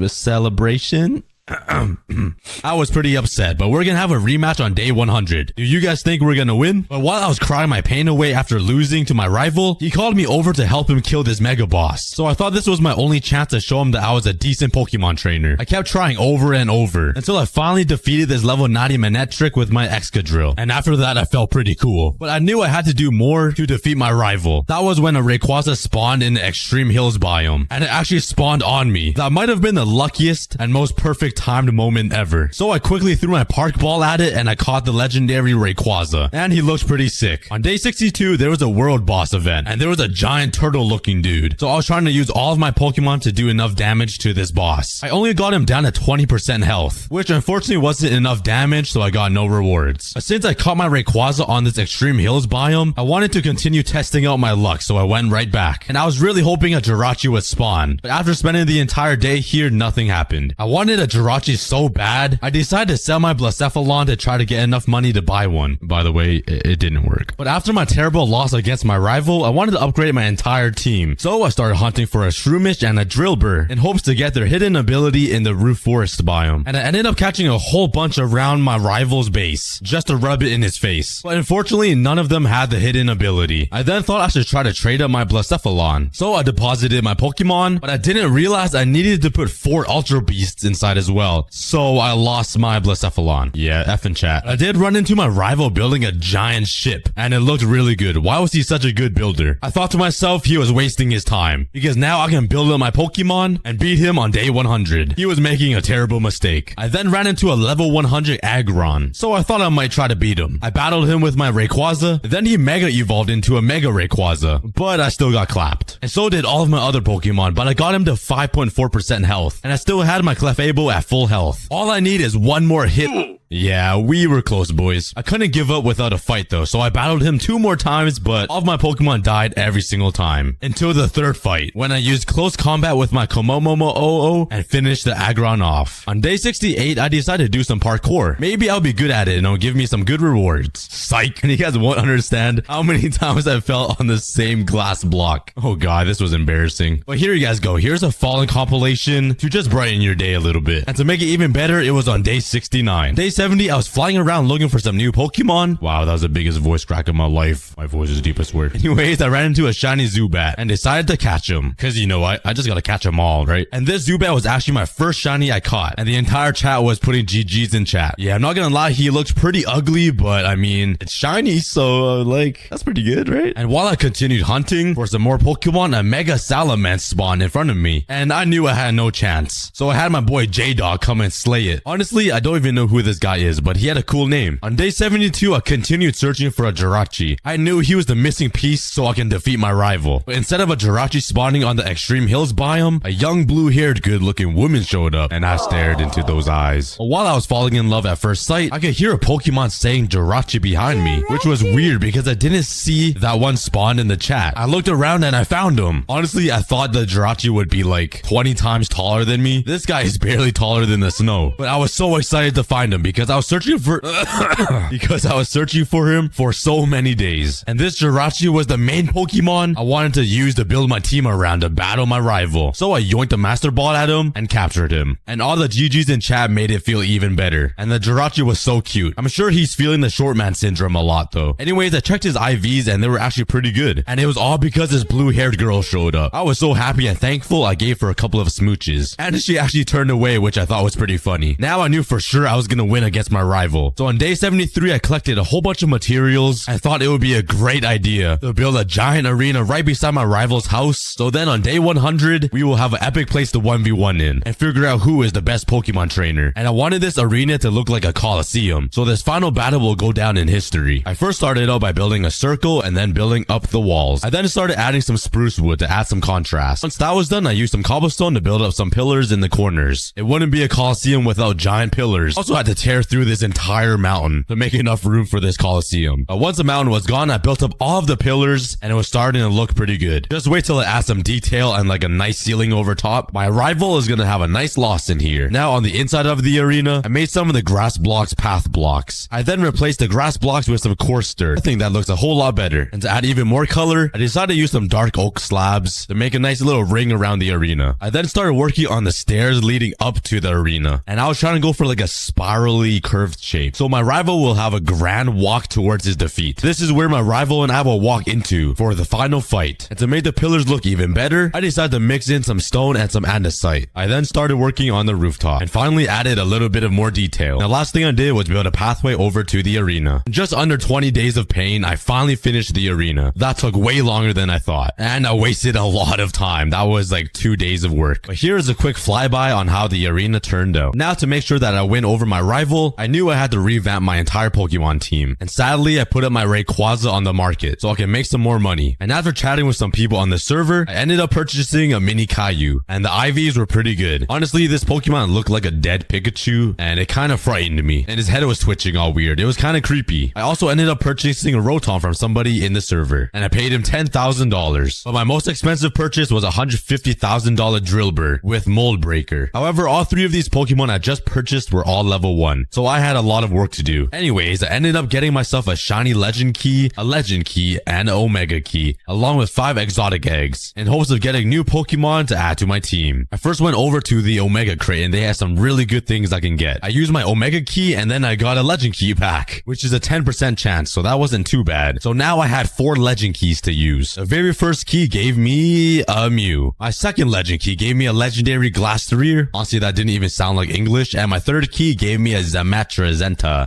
celebration? I was pretty upset, but we're gonna have a rematch on day 100. Do you guys think we're gonna win? But while I was crying my pain away after losing to my rival, he called me over to help him kill this mega boss. So I thought this was my only chance to show him that I was a decent Pokemon trainer. I kept trying over and over until I finally defeated this level 90 Manectric with my Excadrill. And after that, I felt pretty cool. But I knew I had to do more to defeat my rival. That was when a Rayquaza spawned in the Extreme Hills biome, and it actually spawned on me. That might have been the luckiest and most perfect timed moment ever. So I quickly threw my Park Ball at it and I caught the legendary Rayquaza, and he looked pretty sick. On day 62, there was a world boss event, and there was a giant turtle looking dude. So I was trying to use all of my Pokemon to do enough damage to this boss. I only got him down to 20% health, which unfortunately wasn't enough damage, so I got no rewards. But since I caught my Rayquaza on this Extreme Hills biome, I wanted to continue testing out my luck, so I went right back. And I was really hoping a Jirachi would spawn, but after spending the entire day here, nothing happened. I wanted a Jirachi so bad, I decided to sell my Blacephalon to try to get enough money to buy one. By the way, it didn't work. But after my terrible loss against my rival, I wanted to upgrade my entire team. So I started hunting for a Shroomish and a Drillbur in hopes to get their hidden ability in the Roof Forest biome. And I ended up catching a whole bunch around my rival's base, just to rub it in his face. But unfortunately, none of them had the hidden ability. I then thought I should try to trade up my Blacephalon. So I deposited my Pokemon, but I didn't realize I needed to put 4 Ultra Beasts inside as well. So I lost my Blacephalon. Yeah, F in chat. I did run into my rival building a giant ship, and it looked really good. Why was he such a good builder? I thought to myself he was wasting his time, because now I can build up my Pokemon and beat him on day 100. He was making a terrible mistake. I then ran into a level 100 Aggron, so I thought I might try to beat him. I battled him with my Rayquaza, then he Mega Evolved into a Mega Rayquaza, but I still got clapped. And so did all of my other Pokemon, but I got him to 5.4% health, and I still had my Clefable at full health. All I need is one more hit. Yeah, we were close, boys. I couldn't give up without a fight though, so I battled him 2 more times, but all of my Pokemon died every single time. Until the 3rd fight, when I used close combat with my Komomomo-Oh-Oh and finished the Aggron off. On day 68, I decided to do some parkour. Maybe I'll be good at it and it'll give me some good rewards. Psych. And you guys won't understand how many times I fell on the same glass block. Oh god, this was embarrassing. But here you guys go. Here's a fallen compilation to just brighten your day a little bit. And to make it even better, it was on day 69. Day 70, I was flying around looking for some new Pokemon. Wow, that was the biggest voice crack of my life. My voice is deep, I swear. Anyways, I ran into a shiny Zubat and decided to catch him. Cause you know, I just gotta catch them all, right? And this Zubat was actually my first shiny I caught. And the entire chat was putting GGs in chat. Yeah, I'm not gonna lie, he looks pretty ugly, but I mean, it's shiny, so like, that's pretty good, right? And while I continued hunting for some more Pokemon, a Mega Salamence spawned in front of me. And I knew I had no chance. So I had my boy J-Dog come and slay it. Honestly, I don't even know who this guy is, but he had a cool name. On day 72, I continued searching for a Jirachi. I knew he was the missing piece so I can defeat my rival. But instead of a Jirachi spawning on the Extreme Hills biome, a young blue-haired good-looking woman showed up, and I stared into those eyes. While I was falling in love at first sight, I could hear a Pokemon saying Jirachi behind me, which was weird because I didn't see that one spawned in the chat. I looked around and I found him. Honestly, I thought the Jirachi would be like 20 times taller than me. This guy is barely taller than the snow. But I was so excited to find him because because I was searching for him for so many days. And this Jirachi was the main Pokemon I wanted to use to build my team around to battle my rival. So I yoinked the Master Ball at him and captured him. And all the GGs in chat made it feel even better. And the Jirachi was so cute. I'm sure he's feeling the short man syndrome a lot though. Anyways, I checked his IVs and they were actually pretty good. And it was all because this blue-haired girl showed up. I was so happy and thankful I gave her a couple of smooches. And she actually turned away, which I thought was pretty funny. Now I knew for sure I was gonna win against my rival. So on day 73, I collected a whole bunch of materials. I thought it would be a great idea to build a giant arena right beside my rival's house. So then on day 100, we will have an epic place to 1v1 in and figure out who is the best Pokemon trainer. And I wanted this arena to look like a Coliseum. So this final battle will go down in history. I first started out by building a circle and then building up the walls. I then started adding some spruce wood to add some contrast. Once that was done, I used some cobblestone to build up some pillars in the corners. It wouldn't be a Coliseum without giant pillars. Also had to tear through this entire mountain to make enough room for this Coliseum. Once the mountain was gone, I built up all of the pillars and it was starting to look pretty good. Just wait till I add some detail and like a nice ceiling over top. My rival is gonna have a nice loss in here. Now on the inside of the arena, I made some of the grass blocks path blocks. I then replaced the grass blocks with some coarse dirt. I think that looks a whole lot better. And to add even more color, I decided to use some dark oak slabs to make a nice little ring around the arena. I then started working on the stairs leading up to the arena. And I was trying to go for like a spirally curved shape. So my rival will have a grand walk towards his defeat. This is where my rival and I will walk into for the final fight. And to make the pillars look even better, I decided to mix in some stone and some andesite. I then started working on the rooftop and finally added a little bit of more detail. The last thing I did was build a pathway over to the arena. In just under 20 days of pain, I finally finished the arena. That took way longer than I thought. And I wasted a lot of time. That was like 2 days of work. But here's a quick flyby on how the arena turned out. Now to make sure that I win over my rival, I knew I had to revamp my entire Pokemon team. And sadly, I put up my Rayquaza on the market so I can make some more money. And after chatting with some people on the server, I ended up purchasing a mini Caillou. And the IVs were pretty good. Honestly, this Pokemon looked like a dead Pikachu and it kind of frightened me. And his head was twitching all weird. It was kind of creepy. I also ended up purchasing a Rotom from somebody in the server. And I paid him $10,000. But my most expensive purchase was a $150,000 Drillbur with Mold Breaker. However, all three of these Pokemon I just purchased were all level 1. So I had a lot of work to do. Anyways, I ended up getting myself a shiny Legend Key, a Legend Key, and an Omega Key, along with 5 exotic eggs, in hopes of getting new Pokemon to add to my team. I first went over to the Omega crate and they had some really good things I can get. I used my Omega Key and then I got a Legend Key back, which is a 10% chance, so that wasn't too bad. So now I had 4 Legend Keys to use. The very first key gave me a Mew. My second Legend Key gave me a legendary Glastrier. Honestly, that didn't even sound like English. And my third key gave me a Zamatrezenta.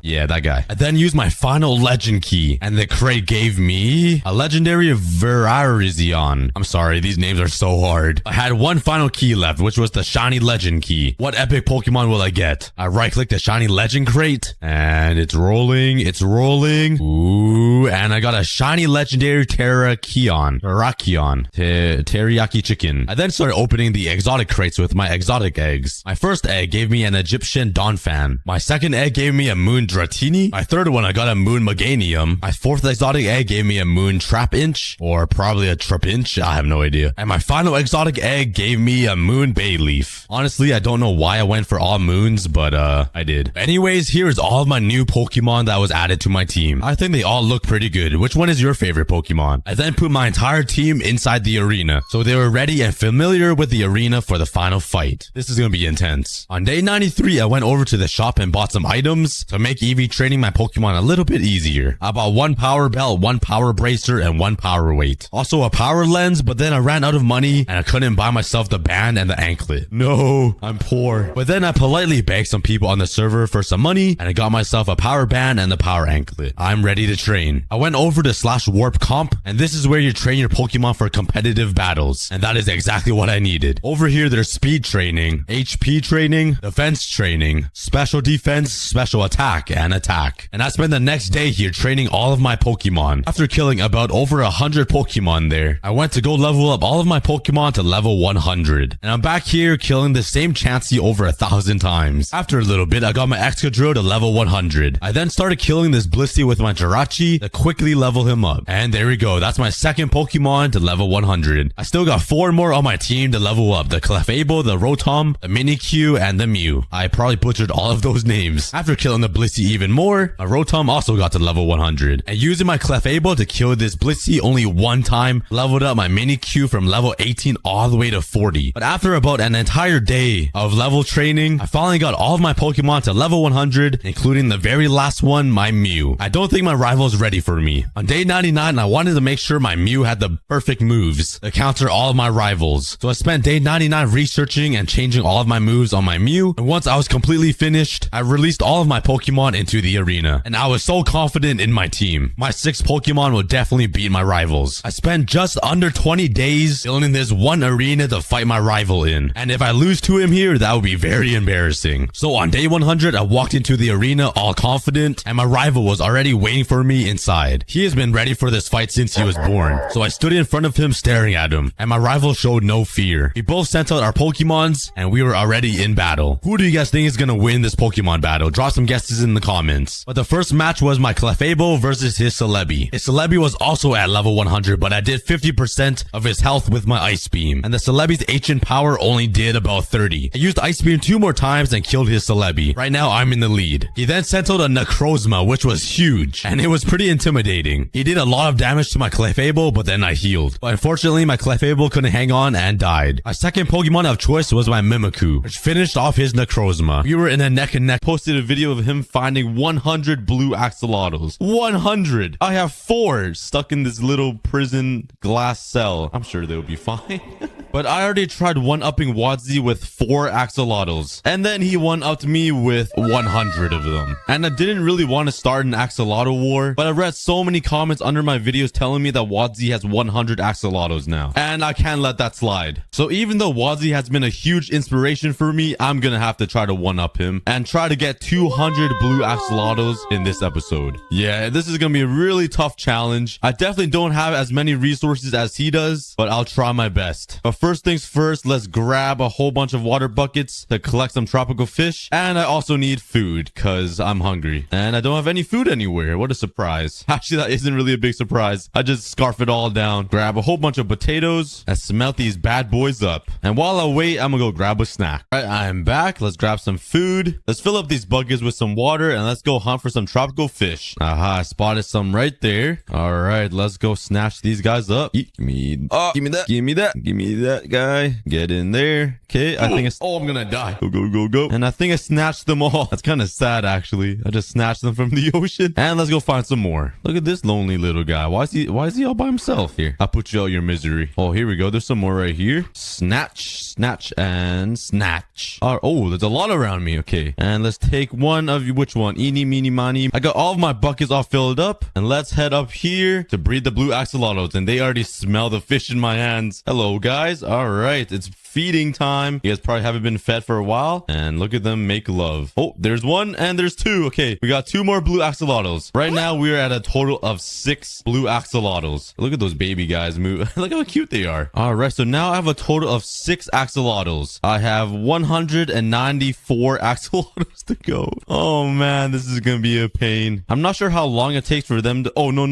Yeah, that guy. I then used my final Legend Key and the crate gave me a legendary Virizion. I'm sorry, these names are so hard. I had one final key left, which was the shiny Legend Key. What epic Pokemon will I get? I right-click the shiny Legend crate and it's rolling. It's rolling. Ooh, and I got a shiny legendary Terrakion. Teriyaki chicken. I then started opening the exotic crates with my exotic eggs. My first egg gave me an Egyptian Donphan. My second egg gave me a Moon Dratini. My third one, I got a Moon Meganium. My fourth exotic egg gave me a Moon Trapinch, or probably a Trapinch. I have no idea. And my final exotic egg gave me a Moon Bayleaf. Honestly, I don't know why I went for all moons, but I did. Anyways, here is all of my new Pokemon that was added to my team. I think they all look pretty good. Which one is your favorite Pokemon? I then put my entire team inside the arena, so they were ready and familiar with the arena for the final fight. This is gonna be intense. On day 93, I went over to the shop and bought some items to make EV training my Pokemon a little bit easier. I bought 1 power belt, 1 power bracer, and 1 power weight. Also a power lens, but then I ran out of money and I couldn't buy myself the band and the anklet. No, I'm poor. But then I politely begged some people on the server for some money and I got myself a power band and the power anklet. I'm ready to train. I went over to /warp comp and this is where you train your Pokemon for competitive battles. And that is exactly what I needed. Over here, there's speed training, HP training, defense training, special defense, special attack, and attack. And I spent the next day here training all of my Pokemon. After killing about over 100 Pokemon there, I went to go level up all of my Pokemon to level 100. And I'm back here killing the same Chansey over 1,000 times. After a little bit, I got my Excadrill to level 100. I then started killing this Blissey with my Jirachi to quickly level him up. And there we go. That's my second Pokemon to level 100. I still got 4 more on my team to level up. The Clefable, the Rotom, the Mimikyu, Mimikyu, and the Mew. I probably butchered all of those names. After killing the Blissey even more, my Rotom also got to level 100. And using my Clefable to kill this Blissey only one time, leveled up my Minikyu from level 18 all the way to 40. But after about an entire day of level training, I finally got all of my Pokemon to level 100, including the very last one, my Mew. I don't think my rival's ready for me. On day 99, I wanted to make sure my Mew had the perfect moves to counter all of my rivals. So I spent day 99 researching and changing all of my moves on my Mew. And once I was completely finished, I released all of my Pokemon into the arena. And I was so confident in my team. My 6 Pokemon will definitely beat my rivals. I spent just under 20 days filling this one arena to fight my rival in. And if I lose to him here, that would be very embarrassing. So on day 100, I walked into the arena all confident, and my rival was already waiting for me inside. He has been ready for this fight since he was born. So I stood in front of him staring at him, and my rival showed no fear. We both sent out our Pokemons, and we were already in battle. Who do you guys think is gonna win this Pokemon battle? Drop some guesses in the comments. But the first match was my Clefable versus his Celebi. His Celebi was also at level 100, but I did 50% of his health with my Ice Beam, and the Celebi's ancient power only did about 30. I used Ice Beam 2 more times and killed his Celebi. Right now, I'm in the lead. He then sent out a Necrozma, which was huge, and it was pretty intimidating. He did a lot of damage to my Clefable, but then I healed. But unfortunately, my Clefable couldn't hang on and died. My second Pokemon of choice was my Mimikyu, which finished off his Necrozma. We were in a neck and neck. Posted a video of him finding 100 blue axolotls. 100! I have 4 stuck in this little prison glass cell. I'm sure they'll be fine. But I already tried one-upping Wadzi with 4 axolotls. And then he one-upped me with 100 of them. And I didn't really want to start an axolotl war, but I read so many comments under my videos telling me that Wadzi has 100 axolotls now. And I can't let that slide. So even though Wadzi has been a huge inspiration for me, I'm gonna have to try to one-up him and try to get 200 blue axolotls in this episode. Yeah, this is gonna be a really tough challenge. I definitely don't have as many resources as he does, but I'll try my best. But first things first, let's grab a whole bunch of water buckets to collect some tropical fish. And I also need food because I'm hungry. And I don't have any food anywhere. What a surprise. Actually, that isn't really a big surprise. I just scarf it all down, grab a whole bunch of potatoes, and smelt these bad boys up. And while I wait, I'm gonna go grab a snack. All right, I'm back. Let's grab some food. Let's fill up these buckets with some water and let's go hunt for some tropical fish. Aha, I spotted some right there. All right, let's go snatch these guys up. Give me that. Give me that. Give me that guy. Get in there. Okay, I think it's... Oh, I'm gonna die. Go, go, go, go. And I think I snatched them all. That's kind of sad, actually. I just snatched them from the ocean. And let's go find some more. Look at this lonely little guy. Why is he all by himself? Here, I'll put you out your misery. Oh, here we go. There's some more right here. Snatch, snatch, and snatch. Oh, there's a lot around me. Okay, and let's take one of you. Which one? Eeny, meeny, miny. I got all of my buckets all filled up. And let's head up here to breed the blue axolotls. And they already smell the fish in my hands. Hello, guys. All right, it's feeding time. You guys probably haven't been fed for a while. And look at them make love. Oh, there's one and there's 2. Okay, we got 2 more blue axolotls. Right now, we're at a total of 6 blue axolotls. Look at those baby guys move. Look how cute they are. All right, so now I have a total of 6 axolotls. I have 194 axolotls to go. Oh, man, this is gonna be a pain. I'm not sure how long it takes for them to... Oh, no.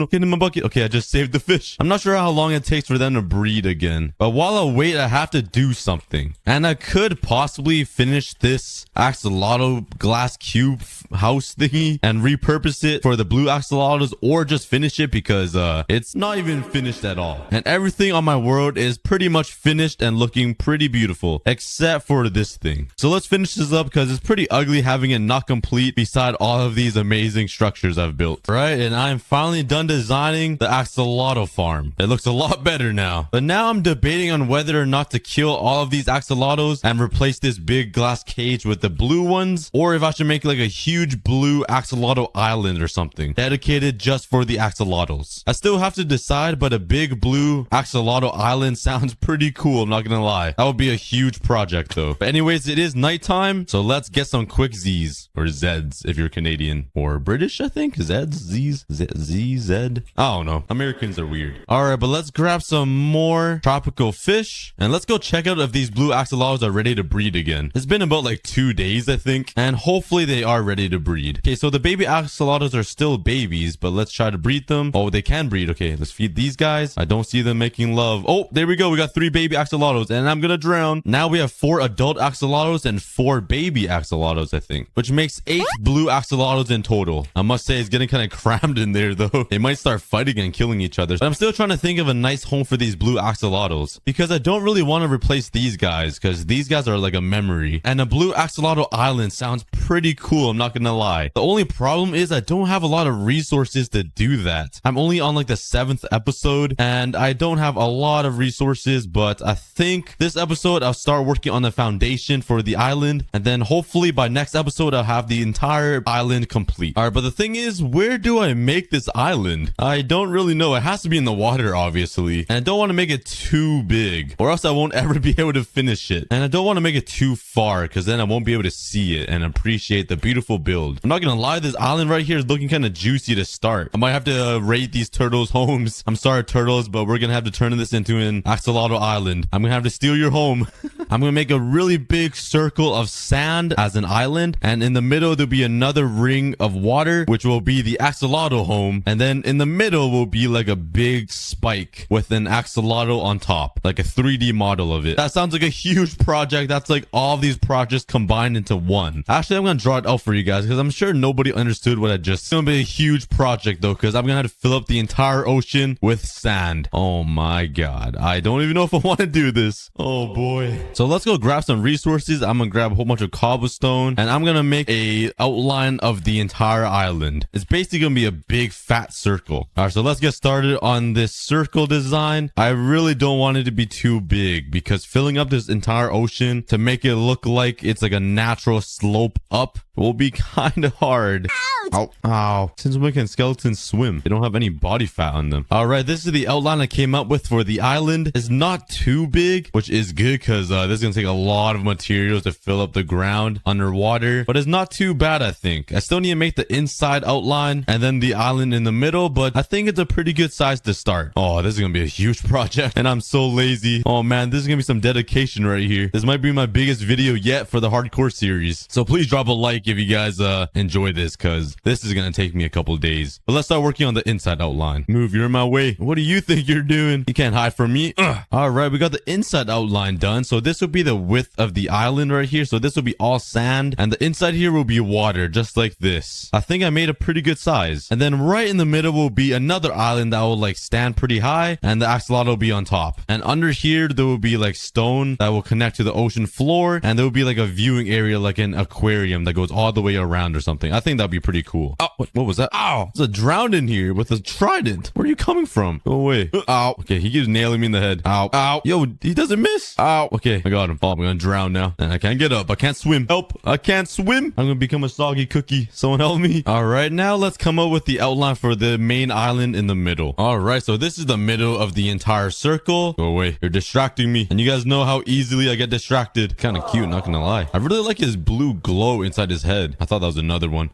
Get in my bucket. Okay, I just saved the fish. I'm not sure how long it takes for them to breed again. But while I wait, I have to do something. And I could possibly finish this axolotl glass cube house thingy and repurpose it for the blue axolotls, or just finish it because it's not even finished at all. And everything on my world is pretty much finished and looking pretty beautiful, except for this thing. So let's finish this up because it's pretty ugly having it not complete beside all of these amazing structures I've built. Right, and I'm finally done designing the axolotl farm. It looks a lot better now. But now I'm debating on whether or not to kill all of these axolotls and replace this big glass cage with the blue ones, or if I should make like a huge blue axolotl island or something dedicated just for the axolotls. I still have to decide, but a big blue axolotl island sounds pretty cool, I'm not gonna lie. That would be a huge project though. But anyways, it is nighttime, so let's get some quick Z's, or Z's if you're Canadian, or British, I think. Z's, Z's, Z, Z. I don't know. Americans are weird. All right, but let's grab some more tropical fish and let's go check out if these blue axolotls are ready to breed again. It's been about like 2 days, I think, and hopefully they are ready to breed. Okay, so the baby axolotls are still babies, but let's try to breed them. Oh, they can breed. Okay, let's feed these guys. I don't see them making love. Oh, there we go. We got 3 baby axolotls, and I'm gonna drown. Now we have 4 adult axolotls and 4 baby axolotls, I think, which makes 8 blue axolotls in total. I must say it's getting kind of crammed in there, though. They might start fighting and killing each other. But I'm still trying to think of a nice home for these blue axolotls, because I don't really want to replace these guys, because these guys are like a memory. And a blue axolotl island sounds pretty cool, I'm not gonna lie. The only problem is I don't have a lot of resources to do that. I'm only on like the 7th episode, and I don't have a lot of resources, but I think this episode I'll start working on the foundation for the island, and then hopefully by next episode I'll have the entire island complete. All right, but the thing is, where do I make this island? I don't really know. It has to be in the water, obviously, and I don't want to make it too big, or else I won't ever be able to finish it. And I don't want to make it too far, because then I won't be able to see it and appreciate the beautiful build. I'm not gonna lie, this island right here is looking kind of juicy to start. I might have to rate these turtles homes. I'm sorry, turtles, but we're gonna have to turn this into an axolotl island. I'm gonna have to steal your home. I'm gonna make a really big circle of sand as an island, and in the middle there'll be another ring of water, which will be the axolotl home, and then in the middle will be like a big spike with an axolotl on top, like a 3D model of it. That sounds like a huge project. That's like all these projects combined into one. Actually, I'm gonna draw it out for you guys, because I'm sure nobody understood what I just. It's gonna be a huge project though, because I'm gonna have to fill up the entire ocean with sand. Oh my god, I don't even know if I want to do this. Oh boy. So let's go grab some resources. I'm gonna grab a whole bunch of cobblestone, and I'm gonna make a outline of the entire island. It's basically gonna be a big fat circle. All right, so let's get started on this circle design. I really don't want it to be too big, because filling up this entire ocean to make it look like it's like a natural slope up will be kind of hard. Ow. Ow. Since when can skeletons swim? They don't have any body fat on them. All right, this is the outline I came up with for the island. It's not too big, which is good, because this is gonna take a lot of materials to fill up the ground underwater, but it's not too bad. I think I still need to make the inside outline and then the island in the middle, but I think it's a pretty good size to start. Oh, this is gonna be a huge project, and I'm so lazy. Oh man, this is gonna be some dedication right here. This might be my biggest video yet for the hardcore series, so please drop a like if you guys enjoy this, because this is gonna take me a couple days. But let's start working on the inside outline. Move, you're in my way. What do you think you're doing? You can't hide from me. All right, we got the inside outline done. So this will be the width of the island right here. So this will be all sand, and the inside here will be water, just like this. I think I made a pretty good size. And then right in the middle will be another island that will like stand pretty high, and the axolotl will be on top. And under here there will be like stone that will connect to the ocean floor, and there will be like a viewing area, like an aquarium that goes all the way around or something. I think that'd be pretty cool. Oh, what was that? Ow! There's a drowned in here with a trident. Where are you coming from? Go away. Ow. Okay, he keeps nailing me in the head. Ow. Ow. Yo, he doesn't miss. Ow. Okay, I got him. Oh, I'm gonna drown now. And I can't get up. I can't swim. Help. I can't swim. I'm gonna become a soggy cookie. Someone help me. All right, now let's come up with the outline for the main island in the middle. All right, so this is the middle of the entire circle. Go away. You're distracting me. And you guys know how easily I get distracted. Kind of cute, not gonna lie. I really like his blue glow inside his head. I thought that was another one.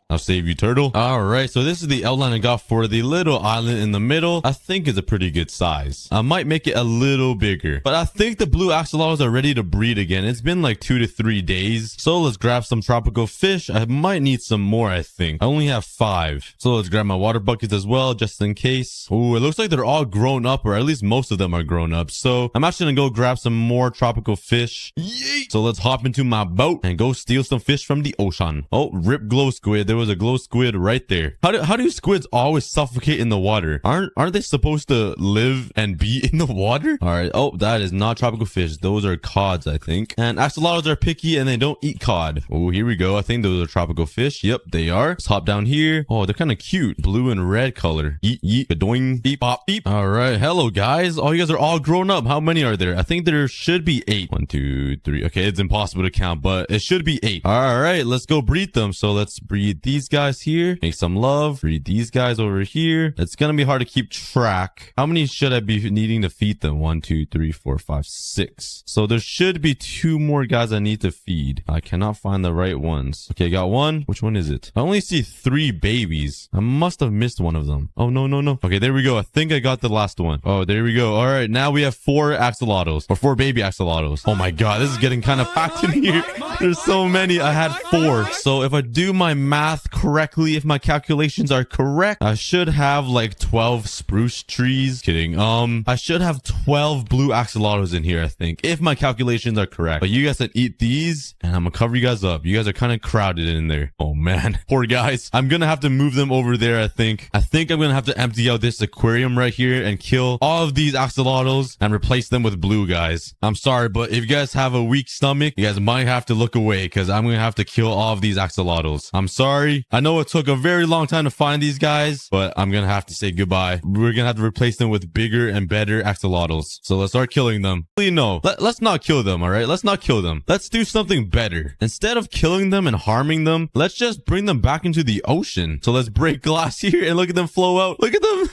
I'll save you, turtle. All right, so this is the outline I got for the little island in the middle. I think it's a pretty good size. I might make it a little bigger, but I think the blue axolotls are ready to breed again. It's been like 2 to 3 days. So let's grab some tropical fish. I might need some more, I think. I only have 5. So let's grab my water buckets as well, just in case. Ooh, it looks like they're all grown up, or at least most of them are grown up. So I'm actually gonna go grab some more tropical fish. Yeet! So let's hop into my boat and go steal some fish from the ocean. Oh, rip glow squid. There was a glow squid right there. How do squids always suffocate in the water? Aren't they supposed to live and be in the water? All right. Oh, that is not tropical fish. Those are cods, I think. And axolotls are picky and they don't eat cod. Oh, here we go. I think those are tropical fish. Yep, they are. Let's hop down here. Oh, they're kind of cute. Blue and red color. Yeet, yeet, kadoing, beep, bop, beep. All right. Hello, guys. Oh, you guys are all grown up. How many are there? I think there should be 8. 1, 2, 3. Okay, it's impossible to count, but it should be 8. All right, let's go breed them. So let's breed breed these guys here. Make some love. Breed these guys over here. It's gonna be hard to keep track. How many should I be needing to feed them? 1, 2, 3, 4, 5, 6. So there should be 2 more guys I need to feed. I cannot find the right ones. Okay, got one. Which one is it? I only see 3 babies. I must have missed one of them. Oh, no, no, no. Okay, there we go. I think I got the last one. Oh, there we go. All right, now we have 4 axolotls, or 4 baby axolotls. Oh my god, this is getting kind of packed in here. There's so many. I had 4. So if I do my math correctly, if my calculations are correct, I should have like 12 spruce trees. Kidding. I should have 12 blue axolotls in here, I think, if my calculations are correct. But you guys can eat these, and I'm gonna cover you guys up. You guys are kind of crowded in there. Oh man, poor guys. I'm gonna have to move them over there, I think. I'm gonna have to empty out this aquarium right here and kill all of these axolotls and replace them with blue guys. I'm sorry, but if you guys have a weak stomach, you guys might have to look away, because I'm gonna have to kill all of these axolotls. I'm sorry. I know it took a very long time to find these guys, but I'm gonna have to say goodbye. We're gonna have to replace them with bigger and better axolotls. So let's start killing them. No, let's not kill them, all right? Let's not kill them. Let's do something better. Instead of killing them and harming them, let's just bring them back into the ocean. So let's break glass here and look at them flow out. Look at them.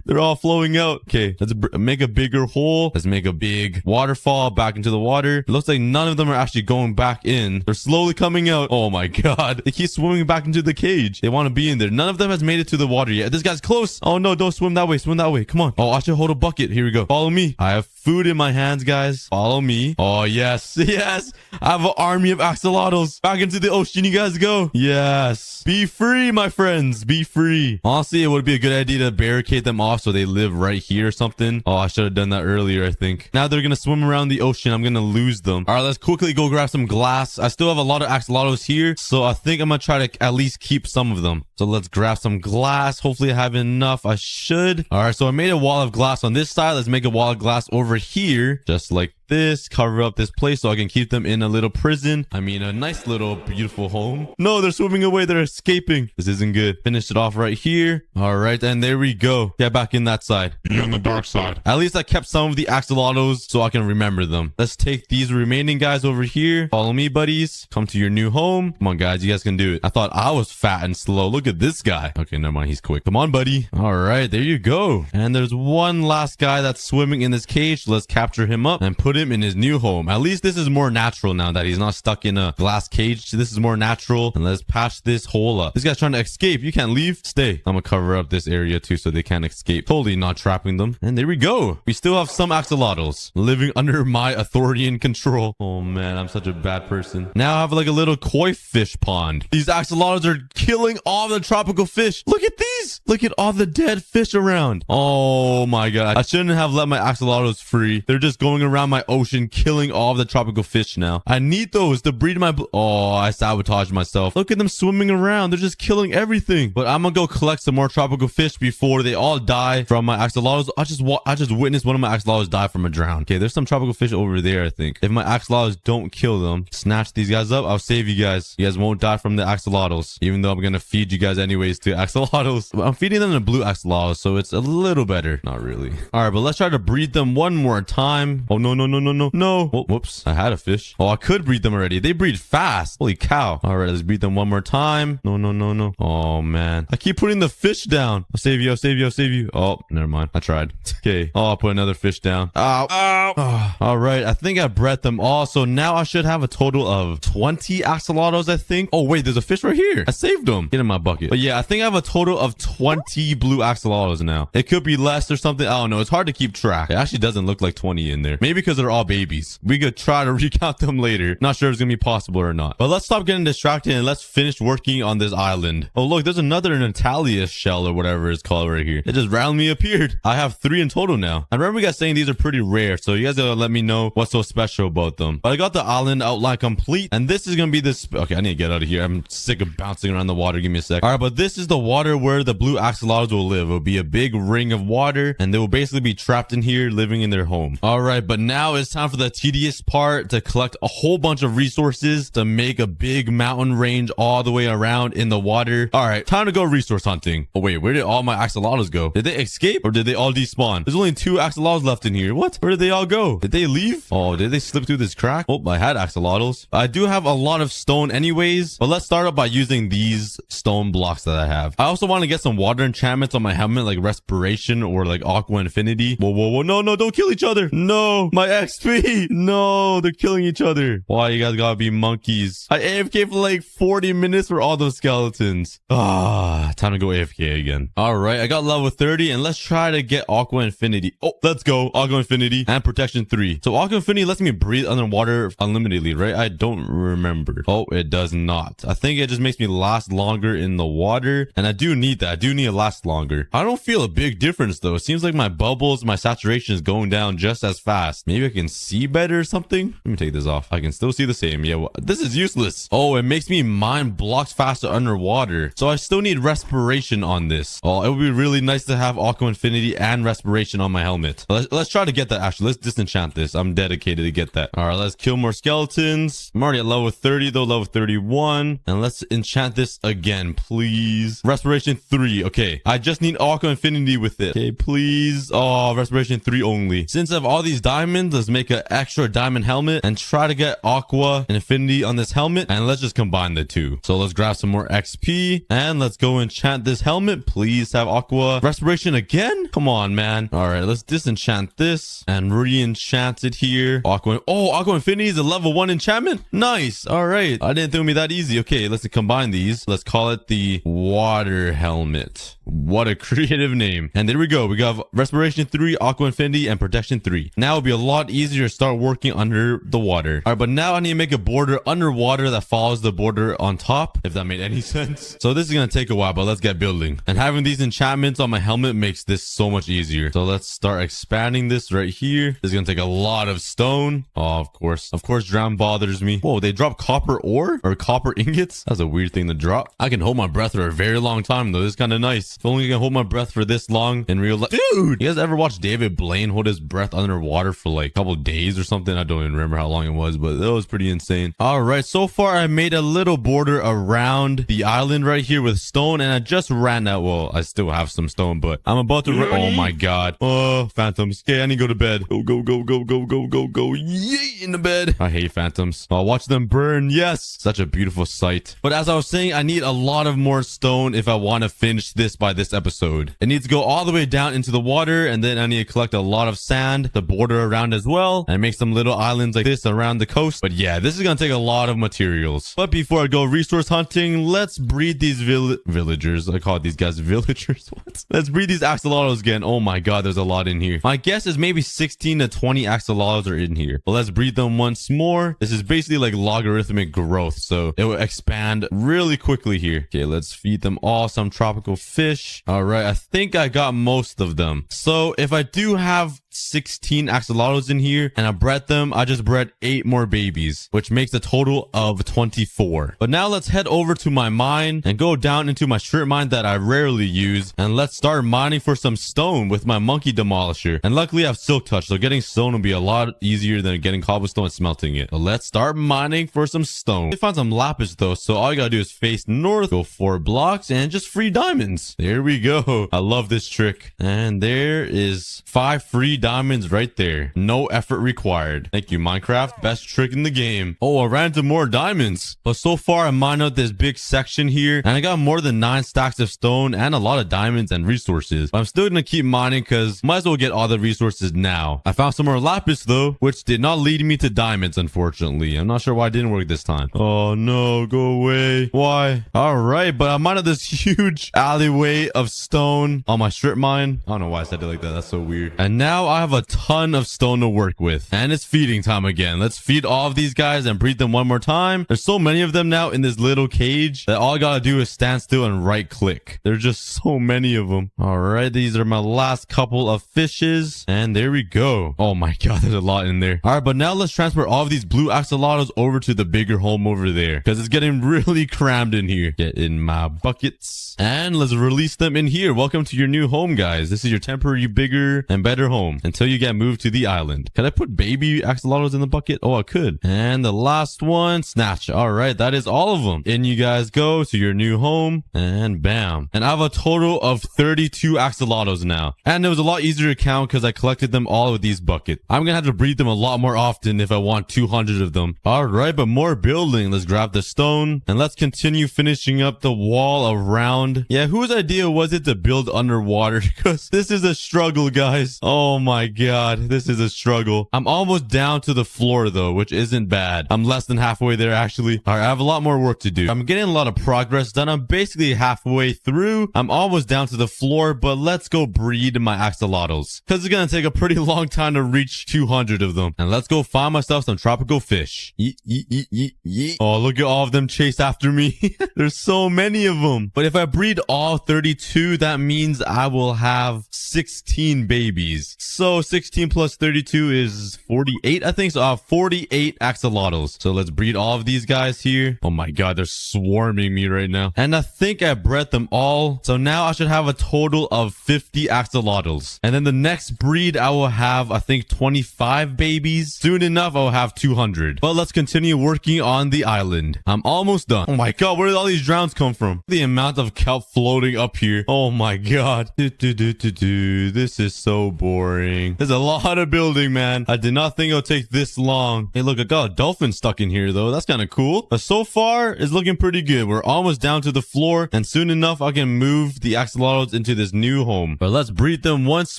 They're all flowing out. Okay, let's make a bigger hole. Let's make a big waterfall back into the water. It looks like none of them are actually going back in. They're slowly coming out. Oh my god. They keep swimming back into the cage. They want to be in there. None of them has made it to the water yet. This guy's close. Oh no, don't swim that way. Swim that way. Come on. Oh, I should hold a bucket. Here we go. Follow me. I have food in my hands, guys. Follow me. Oh yes. Yes. I have an army of axolotls. Back into the ocean you guys go. Yes. Be free, my friends. Be free. Honestly, it would be a good idea to barricade them off so they live right here or something. Oh, I should have done that earlier, I think. Now they're gonna swim around the ocean. I'm gonna lose them. All right, let's quickly go grab some glass. I still have a lot of axolotls here, so I think I'm gonna try to at least keep some of them. So let's grab some glass. Hopefully I have enough. I should. All right, so I made a wall of glass on this side. Let's make a wall of glass over here, just like this. Cover up this place so I can keep them in a little prison. I mean, a nice little beautiful home. No, they're swimming away. They're escaping. This isn't good. Finish it off right here. All right, and there we go. Get back in that side. Be on the dark side. At least I kept some of the axolotls so I can remember them. Let's take these remaining guys over here. Follow me, buddies. Come to your new home. Come on, guys. You guys can do it. I thought I was fat and slow. Look at this guy. Okay, never mind. He's quick. Come on, buddy. All right, there you go. And there's one last guy that's swimming in this cage. Let's capture him up and put him in his new home. At least this is more natural now that he's not stuck in a glass cage. This is more natural. And let's patch this hole up. This guy's trying to escape. You can't leave. Stay. I'm gonna cover up this area too so they can't escape. Totally not trapping them. And there we go. We still have some axolotls living under my authority and control. Oh man, I'm such a bad person. Now I have like a little koi fish pond. These axolotls are killing all the tropical fish. Look at these. Look at all the dead fish around. Oh my god. I shouldn't have let my axolotls free. They're just going around my ocean killing all of the tropical fish now. I need those to breed my... Oh, I sabotaged myself. Look at them swimming around. They're just killing everything. But I'm gonna go collect some more tropical fish before they all die from my axolotls. I just witnessed one of my axolotls die from a drown. Okay, there's some tropical fish over there, I think. If my axolotls don't kill them, snatch these guys up, I'll save you guys. You guys won't die from the axolotls, even though I'm gonna feed you guys anyways to axolotls. I'm feeding them to blue axolotls, so it's a little better. Not really. All right, but let's try to breed them one more time. Oh, no, no, no, no, no, no. Oh, whoops. I had a fish. Oh, I could breed them already. They breed fast. Holy cow. All right, let's breed them one more time. No, no, no, no. Oh, man. I keep putting the fish down. I'll save you. I'll save you. I'll save you. Oh, never mind. I tried. Okay. Oh, I'll put another fish down. Ow. Ow. Oh. All right. I think I bred them all. So now I should have a total of 20 axolotls, I think. Oh, wait. There's a fish right here. I saved them. Get in my bucket. But yeah, I think I have a total of 20 blue axolotls now. It could be less or something. I don't know. It's hard to keep track. It actually doesn't look like 20 in there. Maybe because they're all babies. We could try to recount them later. Not sure if it's gonna be possible or not. But let's stop getting distracted and let's finish working on this island. Oh, look, there's another Natalia shell or whatever it's called right here. It just randomly appeared. I have 3 in total now. I remember you guys saying these are pretty rare, so you guys gotta let me know what's so special about them. But I got the island outline complete, and this is gonna be this. Okay, I need to get out of here. I'm sick of bouncing around the water. Give me a sec. All right, but this is the water where the blue axolotls will live. It will be a big ring of water, and they will basically be trapped in here, living in their home. All right, but now it's time for the tedious part, to collect a whole bunch of resources to make a big mountain range all the way around in the water. All right, time to go resource hunting. Oh wait, where did all my axolotls go? Did they escape or did they all despawn? There's only 2 axolotls left in here. What? Where did they all go? Did they leave? Oh, did they slip through this crack? Oh, I had axolotls. I do have a lot of stone anyways, but let's start up by using these stone blocks that I have. I also want to get some water enchantments on my helmet, like respiration or like aqua infinity. Whoa, whoa, whoa. No, don't kill each other. No, my XP. No, they're killing each other. Why you guys gotta be monkeys? I AFK for like 40 minutes for all those skeletons. Time to go AFK again. All right, I got level 30 and let's try to get aqua infinity. Oh, let's go. Aqua infinity and protection 3. So aqua infinity lets me breathe underwater unlimitedly, right? I don't remember. Oh, it does not. I think it just makes me last longer in the water, and I do need that. I do need to last longer. I don't feel a big difference though. It seems like my bubbles, my saturation is going down just as fast. Maybe I can see better or something. Let me take this off. I can still see the same. Yeah, well, this is useless. Oh, it makes me mine blocks faster underwater. So I still need respiration on this. Oh, it would be really nice to have aqua infinity and respiration on my helmet. Let's try to get that. Actually, let's disenchant this. I'm dedicated to get that. All right, let's kill more skeletons. I'm already at level 30 though, level 31. And let's enchant this again, please. Respiration 3. Okay, I just need aqua infinity with it. Okay, please. Oh, respiration 3 only. Since I have all these diamonds, let's make an extra diamond helmet and try to get aqua and infinity on this helmet, and let's just combine the two. So let's grab some more XP and let's go enchant this helmet. Please have aqua respiration again. Come on, man. All right, let's disenchant this and re-enchant it here. Aqua infinity is a level 1 enchantment. Nice. All right, I didn't think it would be that easy. Okay, let's combine these. Let's call it the water helmet. What a creative name. And there we go. We got respiration 3, aqua infinity, and protection 3. Now it'll be a lot easier to start working under the water. All right, but now I need to make a border underwater that follows the border on top, if that made any sense. So this is going to take a while, but let's get building. And having these enchantments on my helmet makes this so much easier. So let's start expanding this right here. This is going to take a lot of stone. Oh, of course. Of course, drown bothers me. Whoa, they drop copper ore or copper ingots? That's a weird thing to drop. I can hold my breath for a very long time, though. This is kind of nice. If only I can hold my breath for this long in real life. Dude, you guys ever watch David Blaine hold his breath underwater for like a couple days or something? I don't even remember how long it was, but that was pretty insane. All right, so far I made a little border around the island right here with stone, and I just ran out. Well, I still have some stone, but I'm about to oh my god. Oh, phantoms. Okay, I need to go to bed. Go. Yay, in the bed. I hate phantoms. I'll watch them burn. Yes, such a beautiful sight. But as I was saying, I need a lot of more stone if I want to finish this by this episode. It needs to go all the way down into the water, and then I need to collect a lot of sand to border around as well, and make some little islands like this around the coast. But yeah, this is gonna take a lot of materials. But before I go resource hunting, let's breed these villagers. I call these guys villagers. What? Let's breed these axolotls again. Oh my god, there's a lot in here. My guess is maybe 16 to 20 axolotls are in here. But let's breed them once more. This is basically like logarithmic growth, so it will expand really quickly here. Okay, let's feed them all some tropical fish. All right, I think I got most of them. So if I do have 16 axolotls in here and I bred them, I just bred 8 more babies, which makes a total of 24. But now let's head over to my mine and go down into my strip mine that I rarely use, and let's start mining for some stone with my monkey demolisher. And luckily I have silk touch, so getting stone will be a lot easier than getting cobblestone and smelting it. So let's start mining for some stone. I found some lapis though, so all you gotta do is face north, go 4 blocks, and just free diamonds. There we go. I love this trick. And there is 5 free diamonds right there. No effort required. Thank you, Minecraft. Best trick in the game. Oh, I ran into more diamonds. But so far I mined out this big section here, and I got more than 9 stacks of stone and a lot of diamonds and resources. But I'm still gonna keep mining because might as well get all the resources now. I found some more lapis though, which did not lead me to diamonds, unfortunately. I'm not sure why it didn't work this time. Oh no, go away. Why? All right, but I mined out this huge alleyway of stone on my strip mine. I don't know why I said it like that. That's so weird. And now I have a ton of stone to work with. And it's feeding time again. Let's feed all of these guys and breed them one more time. There's so many of them now in this little cage that all I gotta do is stand still and right click. There's just so many of them. All right, these are my last couple of fishes. And there we go. Oh my god, there's a lot in there. All right, but now let's transfer all of these blue axolotls over to the bigger home over there because it's getting really crammed in here. Get in my buckets and let's release them in here. Welcome to your new home, guys. This is your temporary bigger and better home until you get moved to the island. Can I put baby axolotls in the bucket? Oh, I could. And the last one, snatch. All right, that is all of them. In you guys go to your new home and bam. And I have a total of 32 axolotls now. And it was a lot easier to count because I collected them all with these buckets. I'm gonna have to breed them a lot more often if I want 200 of them. All right, but more building. Let's grab the stone and let's continue finishing up the wall around. Yeah, whose idea was it to build underwater? Because this is a struggle, guys. Oh my god, this is a struggle. I'm almost down to the floor though, which isn't bad. I'm less than halfway there actually. All right, I have a lot more work to do. I'm getting a lot of progress done. I'm basically halfway through. I'm almost down to the floor, but let's go breed my axolotls because it's gonna take a pretty long time to reach 200 of them. And let's go find myself some tropical fish. Yeet, yeet, yeet, yeet, yeet. Oh, look at all of them chase after me. There's so many of them. But if I breed all 32, that means I will have 16 babies. So 16 plus 32 is 48, I think. So I have 48 axolotls. So let's breed all of these guys here. Oh my god, they're swarming me right now. And I think I bred them all. So now I should have a total of 50 axolotls. And then the next breed, I will have, I think, 25 babies. Soon enough, I'll have 200. But let's continue working on the island. I'm almost done. Oh my god, where did all these drowns come from? The amount of kelp floating up here. Oh my god. This is so boring. There's a lot of building, man. I did not think it would take this long. Hey, look, I got a dolphin stuck in here, though. That's kind of cool. But so far, it's looking pretty good. We're almost down to the floor, and soon enough, I can move the axolotls into this new home. But let's breed them once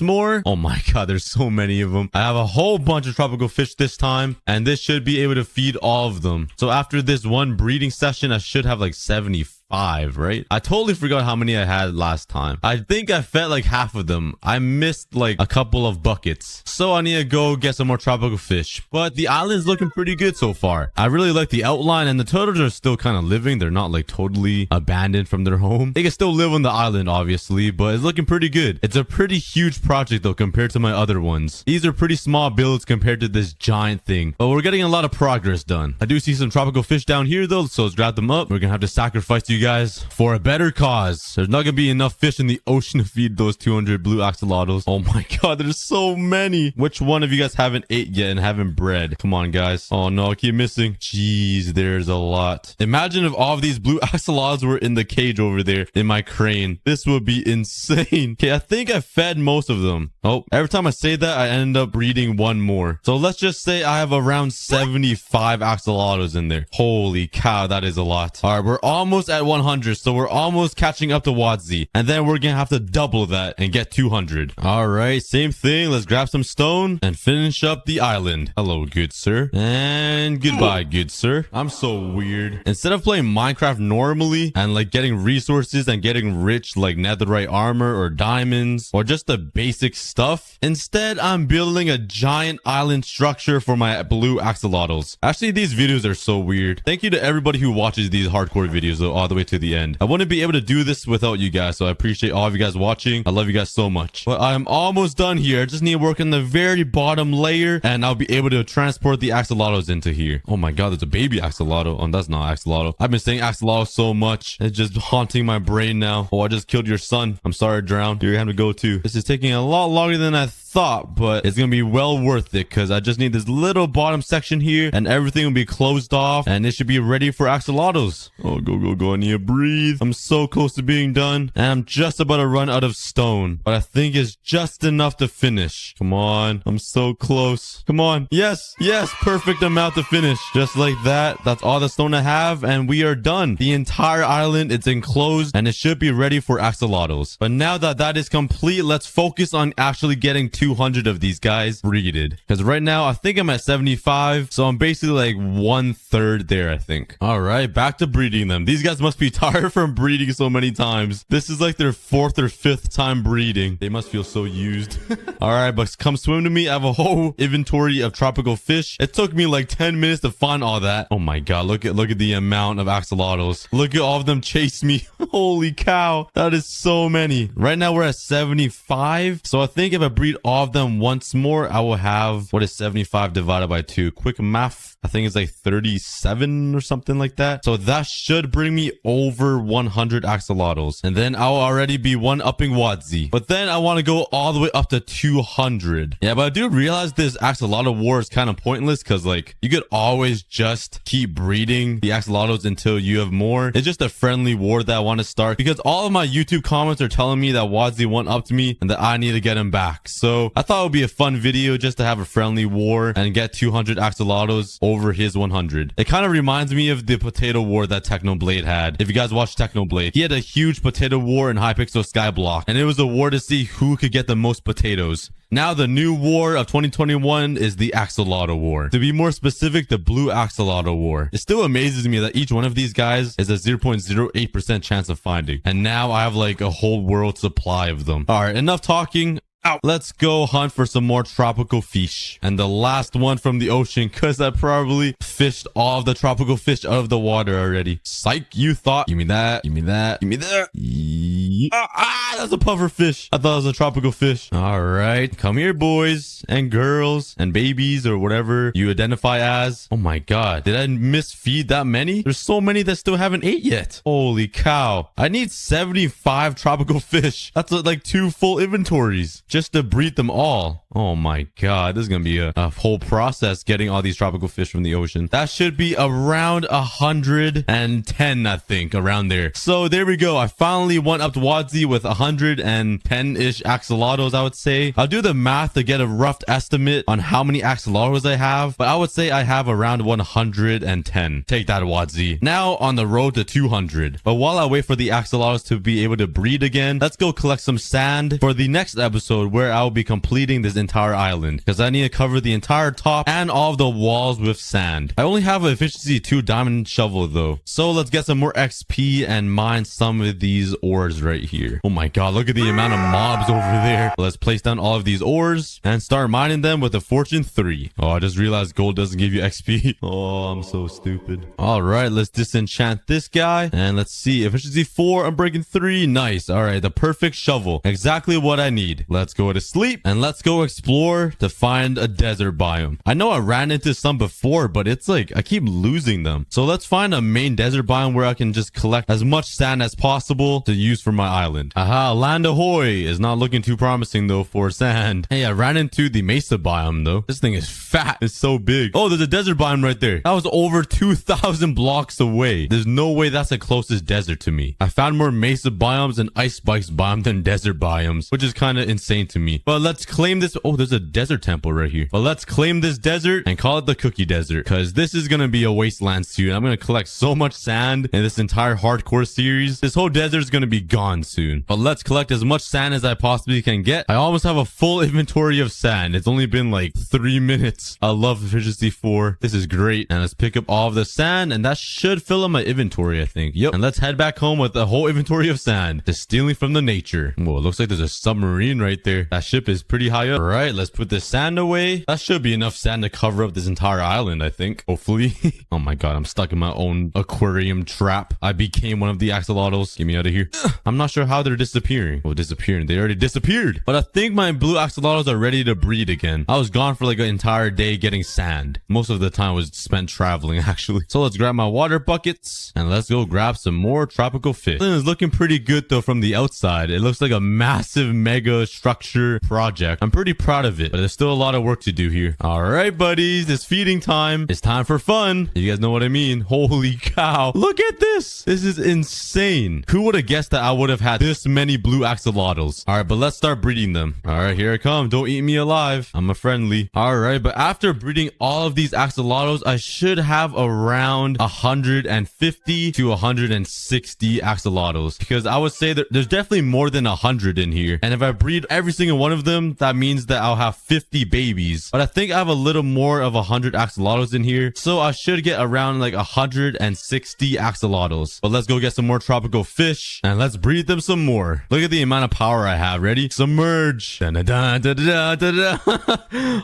more. Oh my god, there's so many of them. I have a whole bunch of tropical fish this time, and this should be able to feed all of them. So after this one breeding session, I should have like 75, right? I totally forgot how many I had last time. I think I fed like half of them. I missed like a couple of buckets. So I need to go get some more tropical fish. But the island's looking pretty good so far. I really like the outline, and the turtles are still kind of living. They're not like totally abandoned from their home. They can still live on the island, obviously, but it's looking pretty good. It's a pretty huge project though compared to my other ones. These are pretty small builds compared to this giant thing. But we're getting a lot of progress done. I do see some tropical fish down here though, so let's grab them up. We're gonna have to sacrifice you guys for a better cause. There's not gonna be enough fish in the ocean to feed those 200 blue axolotls. Oh my god, there's so many. Which one of you guys haven't ate yet and haven't bred? Come on, guys. Oh no, I keep missing. Jeez, there's a lot. Imagine if all of these blue axolotls were in the cage over there in my crane. This would be insane. Okay, I think I fed most of them. Oh, every time I say that, I end up breeding one more. So let's just say I have around 75 axolotls in there. Holy cow, that is a lot. All right, we're almost at 100, so we're almost catching up to Wadzi. And then we're gonna have to double that and get 200. All right, same thing. Let's grab some stone and finish up the island. Hello, good sir. And goodbye, good sir. I'm so weird. Instead of playing Minecraft normally and like getting resources and getting rich like netherite armor or diamonds or just the basic stuff, instead I'm building a giant island structure for my blue axolotls. Actually, these videos are so weird. Thank you to everybody who watches these hardcore videos though, all the way to the end. I wouldn't be able to do this without you guys, so I appreciate all of you guys watching. I love you guys so much. But I'm almost done here. I just need to work on the very bottom layer and I'll be able to transport the axolotls into here. Oh my god, there's a baby axolotl. Oh, that's not axolotl. I've been saying axolotl so much. It's just haunting my brain now. Oh, I just killed your son. I'm sorry, I drowned. You're gonna have to go too. This is taking a lot longer than I thought, but it's gonna be well worth it because I just need this little bottom section here and everything will be closed off and it should be ready for axolotls. Oh, go. I need to breathe. I'm so close to being done and I'm just about to run out of stone, but I think it's just enough to finish. Come on, I'm so close. Come on. Yes, perfect amount to finish. Just like that. That's all the stone I have and we are done. The entire island, it's enclosed and it should be ready for axolotls. But now that that is complete, let's focus on actually getting 200 of these guys breeded, because right now I think I'm at 75, so I'm basically like 1/3 there, I think. All right, back to breeding them. These guys must must be tired from breeding so many times. This is like their 4th or 5th time breeding. They must feel so used. All right, but come swim to me. I have a whole inventory of tropical fish. It took me like 10 minutes to find all that. Oh my god, look at the amount of axolotls. Look at all of them chase me. Holy cow, that is so many. Right now we're at 75. So I think if I breed all of them once more, I will have, what is 75 divided by 2? Quick math. I think it's like 37 or something like that. So that should bring me over 100 axolotls. And then I'll already be one-upping Wadzi. But then I want to go all the way up to 200. Yeah, but I do realize this axolotl war is kind of pointless because like you could always just keep breeding the axolotls until you have more. It's just a friendly war that I want to start because all of my YouTube comments are telling me that Wadzi one-upped me and that I need to get him back. So I thought it would be a fun video just to have a friendly war and get 200 axolotls over his 100. It kind of reminds me of the potato war that Technoblade had. If you guys watch Technoblade, he had a huge potato war in Hypixel Skyblock, and it was a war to see who could get the most potatoes. Now the new war of 2021 is the axolotl war. To be more specific, the blue axolotl war. It still amazes me that each one of these guys is a 0.08% chance of finding. And now I have like a whole world supply of them. All right, enough talking. Ow. Let's go hunt for some more tropical fish. And the last one from the ocean, because I probably fished all of the tropical fish out of the water already. Psych, you thought. Give me that. Give me that. Give me that. That's a puffer fish. I thought it was a tropical fish. All right. Come here, boys and girls and babies or whatever you identify as. Oh my god. Did I misfeed that many? There's so many that still haven't ate yet. Holy cow. I need 75 tropical fish. That's like 2 full inventories just to breed them all. Oh my god, this is gonna be a whole process getting all these tropical fish from the ocean. That should be around 110, I think, around there. So there we go. I finally went up to Wadzi with 110-ish axolotls, I would say. I'll do the math to get a rough estimate on how many axolotls I have, but I would say I have around 110. Take that, Wadzi. Now on the road to 200. But while I wait for the axolotls to be able to breed again, let's go collect some sand for the next episode where I'll be completing this entire island because I need to cover the entire top and all of the walls with sand. I only have an efficiency 2 diamond shovel though. So let's get some more XP and mine some of these ores right here. Oh my god, look at the amount of mobs over there. Let's place down all of these ores and start mining them with a fortune 3. Oh, I just realized gold doesn't give you XP. Oh, I'm so stupid. All right, let's disenchant this guy and let's see. Efficiency 4, I'm breaking 3. Nice. All right, the perfect shovel. Exactly what I need. Let's go to sleep and let's go explore to find a desert biome. I know I ran into some before, but it's like I keep losing them. So let's find a main desert biome where I can just collect as much sand as possible to use for my island. Aha, land ahoy is not looking too promising though for sand. Hey, I ran into the mesa biome though. This thing is fat. It's so big. Oh, there's a desert biome right there. That was over 2,000 blocks away. There's no way that's the closest desert to me. I found more mesa biomes and ice spikes biome than desert biomes, which is kind of insane to me. But let's claim this. Oh, there's a desert temple right here. But let's claim this desert and call it the Cookie Desert because this is going to be a wasteland soon. I'm going to collect so much sand in this entire hardcore series. This whole desert is going to be gone soon. But let's collect as much sand as I possibly can get. I almost have a full inventory of sand. It's only been like 3 minutes. I love efficiency 4. This is great. And let's pick up all of the sand and that should fill up my inventory, I think. Yep. And let's head back home with a whole inventory of sand. Just stealing from the nature. Whoa, it looks like there's a submarine right there. That ship is pretty high up. All right, let's put this sand away. That should be enough sand to cover up this entire island, I think. Hopefully. Oh my god, I'm stuck in my own aquarium trap. I became one of the axolotls. Get me out of here. I'm not sure how they're disappearing. Oh, disappearing. They already disappeared. But I think my blue axolotls are ready to breed again. I was gone for like an entire day getting sand. Most of the time was spent traveling, actually. So let's grab my water buckets and let's go grab some more tropical fish. This is looking pretty good though from the outside. It looks like a massive mega structure project. I'm pretty proud of it, but there's still a lot of work to do here. All right, buddies, it's feeding time. It's time for fun. You guys know what I mean. Holy cow. Look at this. This is insane. Who would have guessed that I would have had this many blue axolotls? All right, but let's start breeding them. All right, here I come. Don't eat me alive. I'm a friendly. All right, but after breeding all of these axolotls, I should have around 150 to 160 axolotls because I would say that there's definitely more than 100 in here. And if I breed every single one of them, that means chances that I'll have 50 babies, but I think I have a little more of 100 axolotls in here, so I should get around like 160 axolotls. But let's go get some more tropical fish and let's breed them some more. Look at the amount of power I have. Ready? Submerge.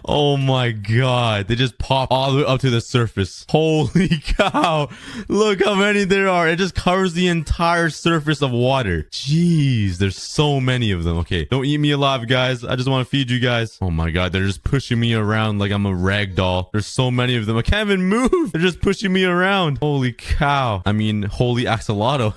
Oh my god, they just pop all the way up to the surface. Holy cow, look how many there are. It just covers the entire surface of water. Jeez, there's so many of them. Okay, don't eat me alive, guys. I just want to feed you guys. Oh my god, they're just pushing me around like I'm a rag doll. There's so many of them. I can't even move. They're just pushing me around. Holy cow. I mean, holy axolotl.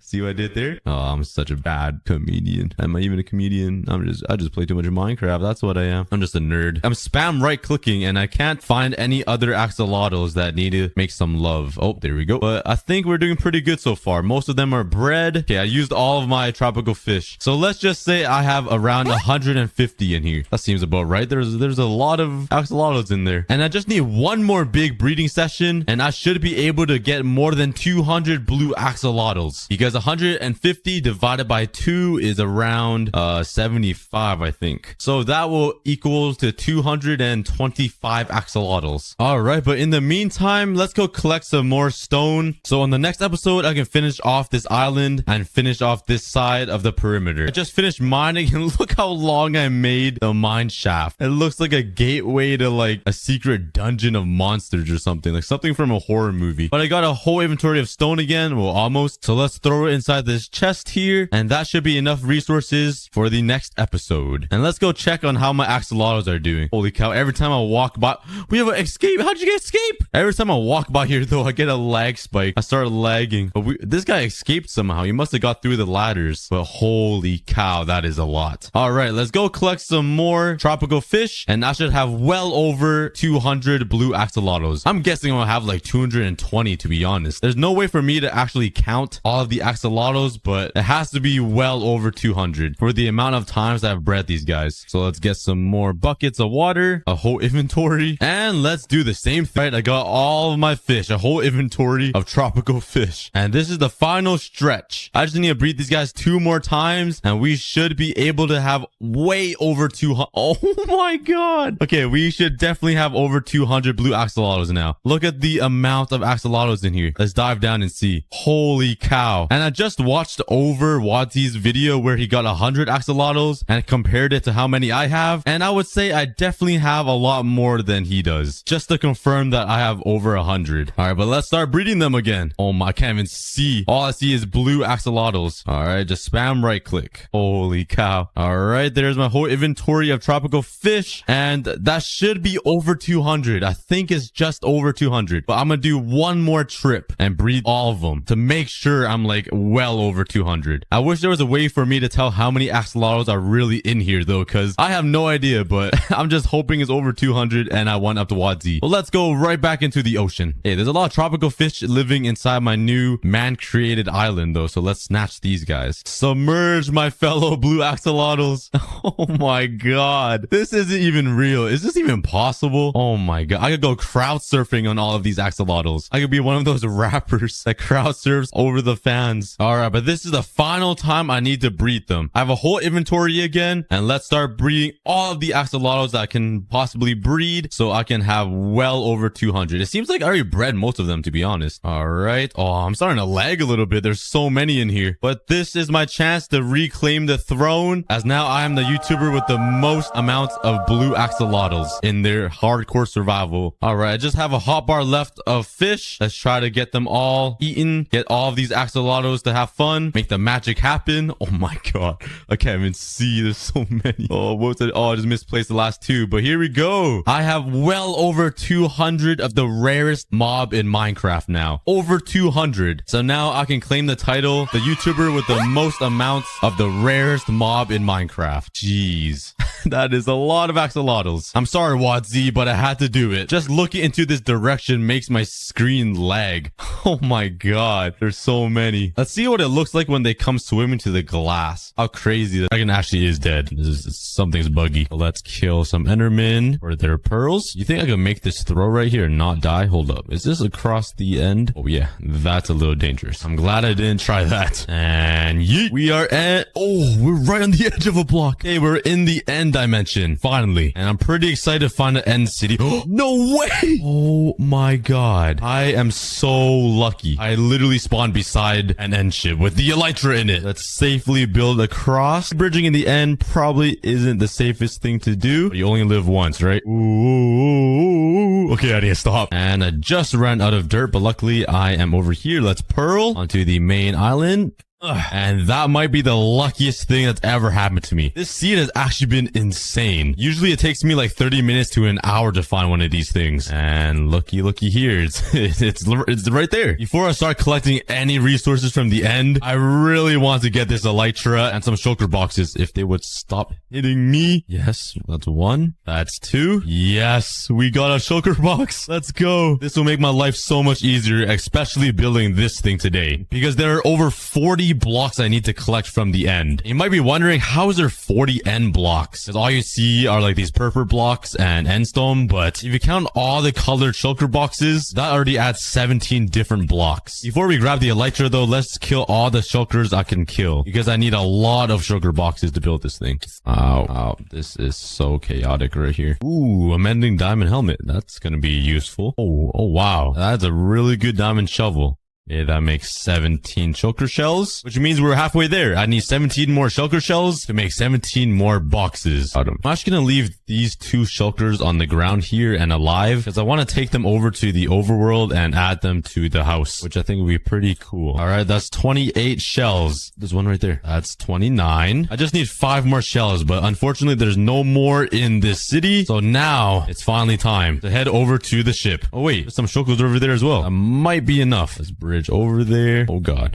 See what I did there? Oh, I'm such a bad comedian. Am I even a comedian? I just play too much Minecraft. That's what I am. I'm just a nerd. I'm spam right clicking and I can't find any other axolotls that need to make some love. Oh, there we go. But I think we're doing pretty good so far. Most of them are bred. Okay, I used all of my tropical fish. So let's just say I have around 150 in here. That seems about right. There's a lot of axolotls in there. And I just need one more big breeding session and I should be able to get more than 200 blue axolotls. Because 150 divided by 2 is around 75, I think. So that will equal to 225 axolotls. All right, but in the meantime, let's go collect some more stone. So on the next episode, I can finish off this island and finish off this side of the perimeter. I just finished mining and look how long I made the mine shaft. It looks like a gateway to like a secret dungeon of monsters or something, like something from a horror movie. But I got a whole inventory of stone again. Well, almost. So let's throw it inside this chest here. And that should be enough resources for the next episode. And let's go check on how my axolotls are doing. Holy cow. Every time I walk by, we have an escape. How'd you get escape? Every time I walk by here though, I get a lag spike. I start lagging. But this guy escaped somehow. He must have got through the ladders. But holy cow, that is a lot. All right, let's go collect some more tropical fish. And I should have well over 200 blue axolotls. I'm guessing I'll have like 220 to be honest. There's no way for me to actually count all of the axolotls, but it has to be well over 200 for the amount of times I've bred these guys. So let's get some more buckets of water, a whole inventory, and let's do the same thing. Right, I got all of my fish, a whole inventory of tropical fish. And this is the final stretch. I just need to breed these guys 2 more times and we should be able to have way over 200. Oh my god. Okay, we should definitely have over 200 blue axolotls now. Look at the amount of axolotls in here. Let's dive down and see. Holy cow. And I just watched over Wadsy's video where he got 100 axolotls and compared it to how many I have. And I would say I definitely have a lot more than he does. Just to confirm that I have over 100. All right, but let's start breeding them again. Oh my, I can't even see. All I see is blue axolotls. All right, just spam right click. Holy cow. All right, there's my whole inventory of tropical fish. And that should be over 200. I think it's just over 200. But I'm gonna do one more trip and breed all of them to make sure I'm like well over 200. I wish there was a way for me to tell how many axolotls are really in here though, because I have no idea, but I'm just hoping it's over 200 and I went up to Wadsy. Well, let's go right back into the ocean. Hey, there's a lot of tropical fish living inside my new man-created island though, so let's snatch these guys. Submerge my fellow blue axolotls. Oh my god. This isn't even real. Is this even possible? Oh my god. I could go crowd surfing on all of these axolotls. I could be one of those rappers that crowd surfs over the fans. All right, but this is the final time I need to breed them. I have a whole inventory again, and let's start breeding all of the axolotls that I can possibly breed so I can have well over 200. It seems like I already bred most of them, to be honest. All right. Oh, I'm starting to lag a little bit. There's so many in here, but this is my chance to reclaim the throne, as now I am the YouTuber with the most amounts of blue axolotls in their hardcore survival. All right, I just have a hotbar left of fish. Let's try to get them all eaten, get all of these axolotls to have fun, make the magic happen. Oh my god, I can't even see. There's so many. Oh, what's it? Oh, I just misplaced the last 2, but here we go. I have well over 200 of the rarest mob in Minecraft now. Over 200. So now I can claim the title, the YouTuber with the most amounts of the rarest mob in Minecraft. Jeez. That is a lot of axolotls. I'm sorry, Wadsy, but I had to do it. Just looking into this direction makes my screen lag. Oh my god, there's so many. Let's see what it looks like when they come swimming to the glass. How crazy that dragon actually is dead. Something's buggy. So let's kill some Endermen for their pearls. You think I can make this throw right here and not die? Hold up. Is this across the end? Oh yeah, that's a little dangerous. I'm glad I didn't try that. And yeet. We are at... Oh, we're right on the edge of a block. Okay, we're in the end dimension. Finally. And I'm pretty excited to find an end city. No way! Oh my god. I am so lucky. I literally spawned beside an end ship with the elytra in it. Let's safely build across. Bridging in the end probably isn't the safest thing to do. But you only live once, right? Ooh. Okay, I need to stop. And I just ran out of dirt, but luckily I am over here. Let's pearl onto the main island. And that might be the luckiest thing that's ever happened to me. This seed has actually been insane. Usually it takes me like 30 minutes to an hour to find one of these things. And looky here. It's right there. Before I start collecting any resources from the end, I really want to get this elytra and some shulker boxes if they would stop hitting me. Yes, that's one. That's two. Yes, we got a shulker box. Let's go. This will make my life so much easier, especially building this thing today. Because there are over 40 blocks I need to collect from the end. You might be wondering, how is there 40 end blocks? Because all you see are like these purple blocks and endstone, but if you count all the colored shulker boxes, that already adds 17 different blocks. Before we grab the elytra though, let's kill all the shulkers I can kill, because I need a lot of shulker boxes to build this thing. Ow, this is so chaotic right here. Ooh, a mending diamond helmet. That's gonna be useful. Oh wow, that's a really good diamond shovel. Yeah, that makes 17 shulker shells, which means we're halfway there. I need 17 more shulker shells to make 17 more boxes. I'm actually going to leave these two shulkers on the ground here and alive because I want to take them over to the overworld and add them to the house, which I think would be pretty cool. All right, that's 28 shells. There's one right there. That's 29. I just need 5 more shells, but unfortunately, there's no more in this city. So now it's finally time to head over to the ship. Oh, wait, there's some shulkers over there as well. That might be enough. Let's bridge over there. Oh god.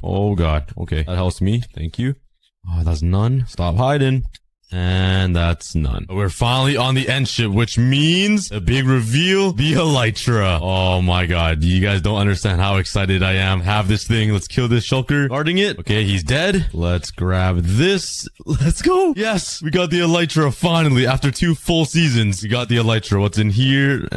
Okay, that helps me. Thank you. Oh, that's none. Stop hiding. And that's none. We're finally on the end ship, which means a big reveal, the elytra. Oh my god. You guys don't understand how excited I am. Have this thing. Let's kill this shulker. Guarding it. Okay, he's dead. Let's grab this. Let's go. Yes, we got the elytra finally. After 2 full seasons, we got the elytra. What's in here?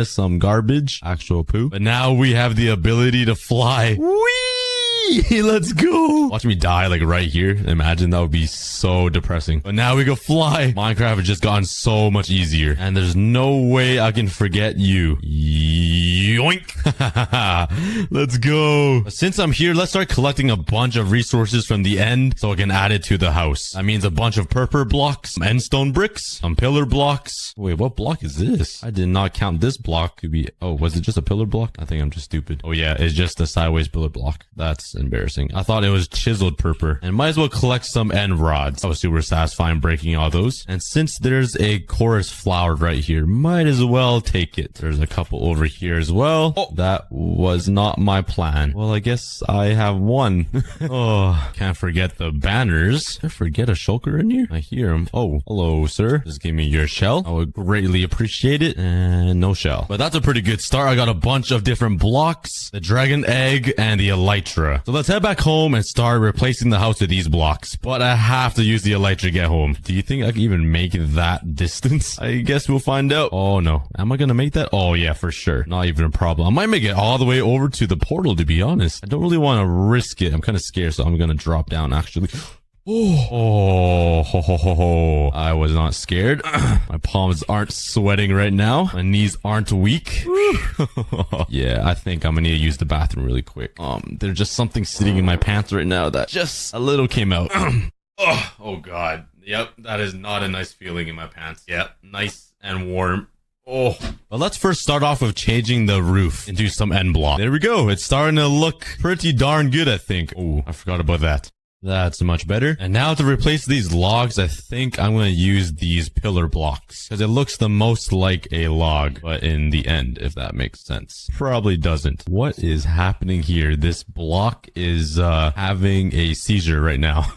Some garbage. Actual poo. But now we have the ability to fly. Whee! Let's go. Watch me die like right here. Imagine, that would be so depressing. But now we go fly. Minecraft has just gotten so much easier. And there's no way I can forget you. Yoink. Let's go. Since I'm here, let's start collecting a bunch of resources from the end so I can add it to the house. That means a bunch of purple blocks, some endstone bricks, some pillar blocks. Wait, what block is this? I did not count this block to be... Oh, was it just a pillar block? I think I'm just stupid. Oh yeah, it's just a sideways pillar block. That's embarrassing. I thought it was chiseled purple. And might as well collect some end rods. That was super satisfying breaking all those. And since there's a chorus flower right here, might as well take it. There's a couple over here as well. Oh, that was not my plan. Well, I guess I have one. Oh, can't forget the banners. Did I forget a shulker in here? I hear him. Oh, hello, sir. Just give me your shell. I would greatly appreciate it. And no shell. But that's a pretty good start. I got a bunch of different blocks, the dragon egg, and the elytra. So let's head back home and start replacing the house with these blocks. But I have to use the elytra to get home. Do you think I can even make that distance? I guess we'll find out. Oh no. Am I gonna make that? Oh yeah, for sure. Not even a problem. I might make it all the way over to the portal, to be honest. I don't really want to risk it. I'm kind of scared, so I'm gonna drop down actually. Oh, I was not scared. My palms aren't sweating right now. My knees aren't weak. Yeah, I think I'm gonna need to use the bathroom really quick. There's just something sitting in my pants right now that just a little came out. Oh god. Yep, that is not a nice feeling in my pants. Yep, nice and warm. Oh, but let's first start off with changing the roof into some end block. There we go. It's starting to look pretty darn good, I think. Oh, I forgot about that. That's much better. And now to replace these logs, I think I'm going to use these pillar blocks because it looks the most like a log, but in the end, if that makes sense. Probably doesn't. What is happening here? This block is having a seizure right now.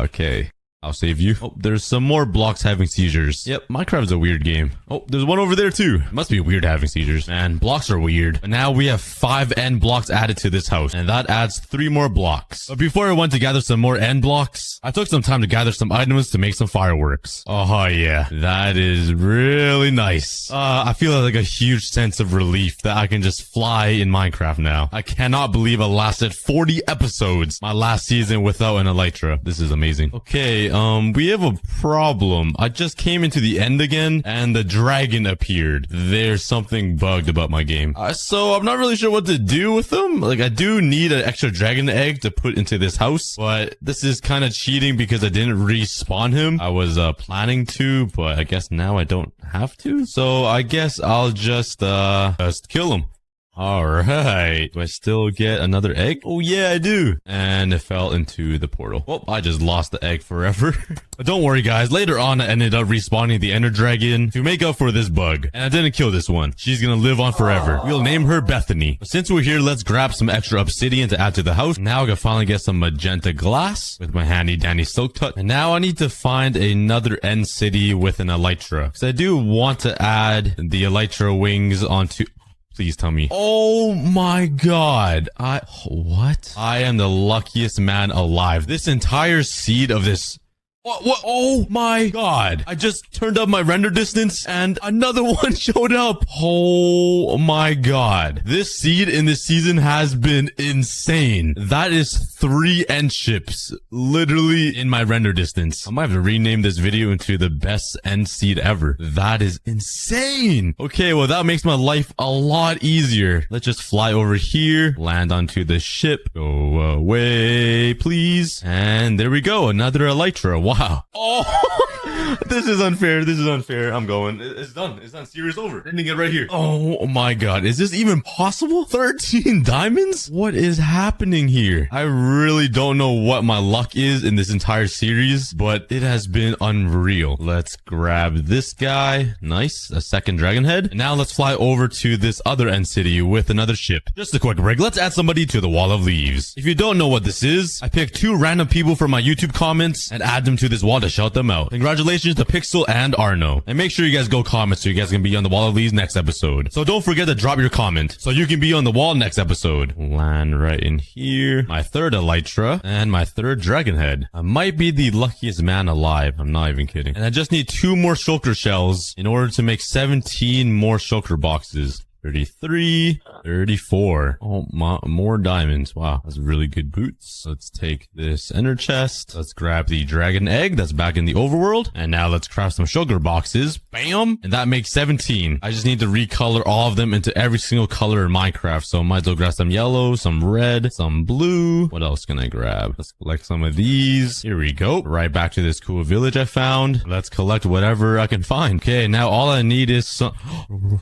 Okay. I'll save you. Oh, there's some more blocks having seizures. Yep, Minecraft is a weird game. Oh, there's one over there too. It must be weird having seizures. Man, blocks are weird. But now we have 5 end blocks added to this house, and that adds 3 more blocks. But before I went to gather some more end blocks, I took some time to gather some items to make some fireworks. Oh yeah, that is really nice. I feel like a huge sense of relief that I can just fly in Minecraft now. I cannot believe I lasted 40 episodes my last season without an elytra. This is amazing. Okay, we have a problem. I just came into the end again and the dragon appeared. There's something bugged about my game. So I'm not really sure what to do with them. Like, I do need an extra dragon egg to put into this house, but this is kind of cheating because I didn't respawn him. I was planning to, but I guess now I don't have to. So I guess I'll just kill him. Alright. Do I still get another egg? Oh yeah, I do. And it fell into the portal. Well, I just lost the egg forever. But don't worry guys, later on I ended up respawning the ender dragon to make up for this bug. And I didn't kill this one. She's gonna live on forever. We'll name her Bethany. But since we're here, let's grab some extra obsidian to add to the house. Now I can finally get some magenta glass with my handy dandy silk touch. And now I need to find another end city with an elytra. Because I do want to add the elytra wings onto... Please tell me. Oh my god. What? I am the luckiest man alive. This entire seed of this... What? Oh my god. I just turned up my render distance and another one showed up. Oh my god. This seed in this season has been insane. That is 3 end ships literally in my render distance. I might have to rename this video into the best end seed ever. That is insane. Okay, well that makes my life a lot easier. Let's just fly over here, land onto the ship, go away please. And there we go. Another elytra. Wow. Oh, this is unfair. This is unfair. I'm going. It's done. It's done. Series over. Ending it right here. Oh my god. Is this even possible? 13 diamonds? What is happening here? I really don't know what my luck is in this entire series, but it has been unreal. Let's grab this guy. Nice. A second dragon head. And now let's fly over to this other end city with another ship. Just a quick break. Let's add somebody to the wall of leaves. If you don't know what this is, I picked 2 random people from my YouTube comments and add them to this wall to shout them out. Congratulations to Pixel and Arno. And make sure you guys go comment so you guys can be on the wall of leaves next episode. So don't forget to drop your comment so you can be on the wall next episode. Land right in here. My 3rd elytra and my 3rd dragon head. I might be the luckiest man alive. I'm not even kidding. And I just need 2 more shulker shells in order to make 17 more shulker boxes. 33, 34. Oh, more diamonds. Wow, that's really good boots. Let's take this ender chest. Let's grab the dragon egg that's back in the overworld. And now let's craft some sugar boxes. Bam! And that makes 17. I just need to recolor all of them into every single color in Minecraft. So might as well grab some yellow, some red, some blue. What else can I grab? Let's collect some of these. Here we go. Right back to this cool village I found. Let's collect whatever I can find. Okay, now all I need is some...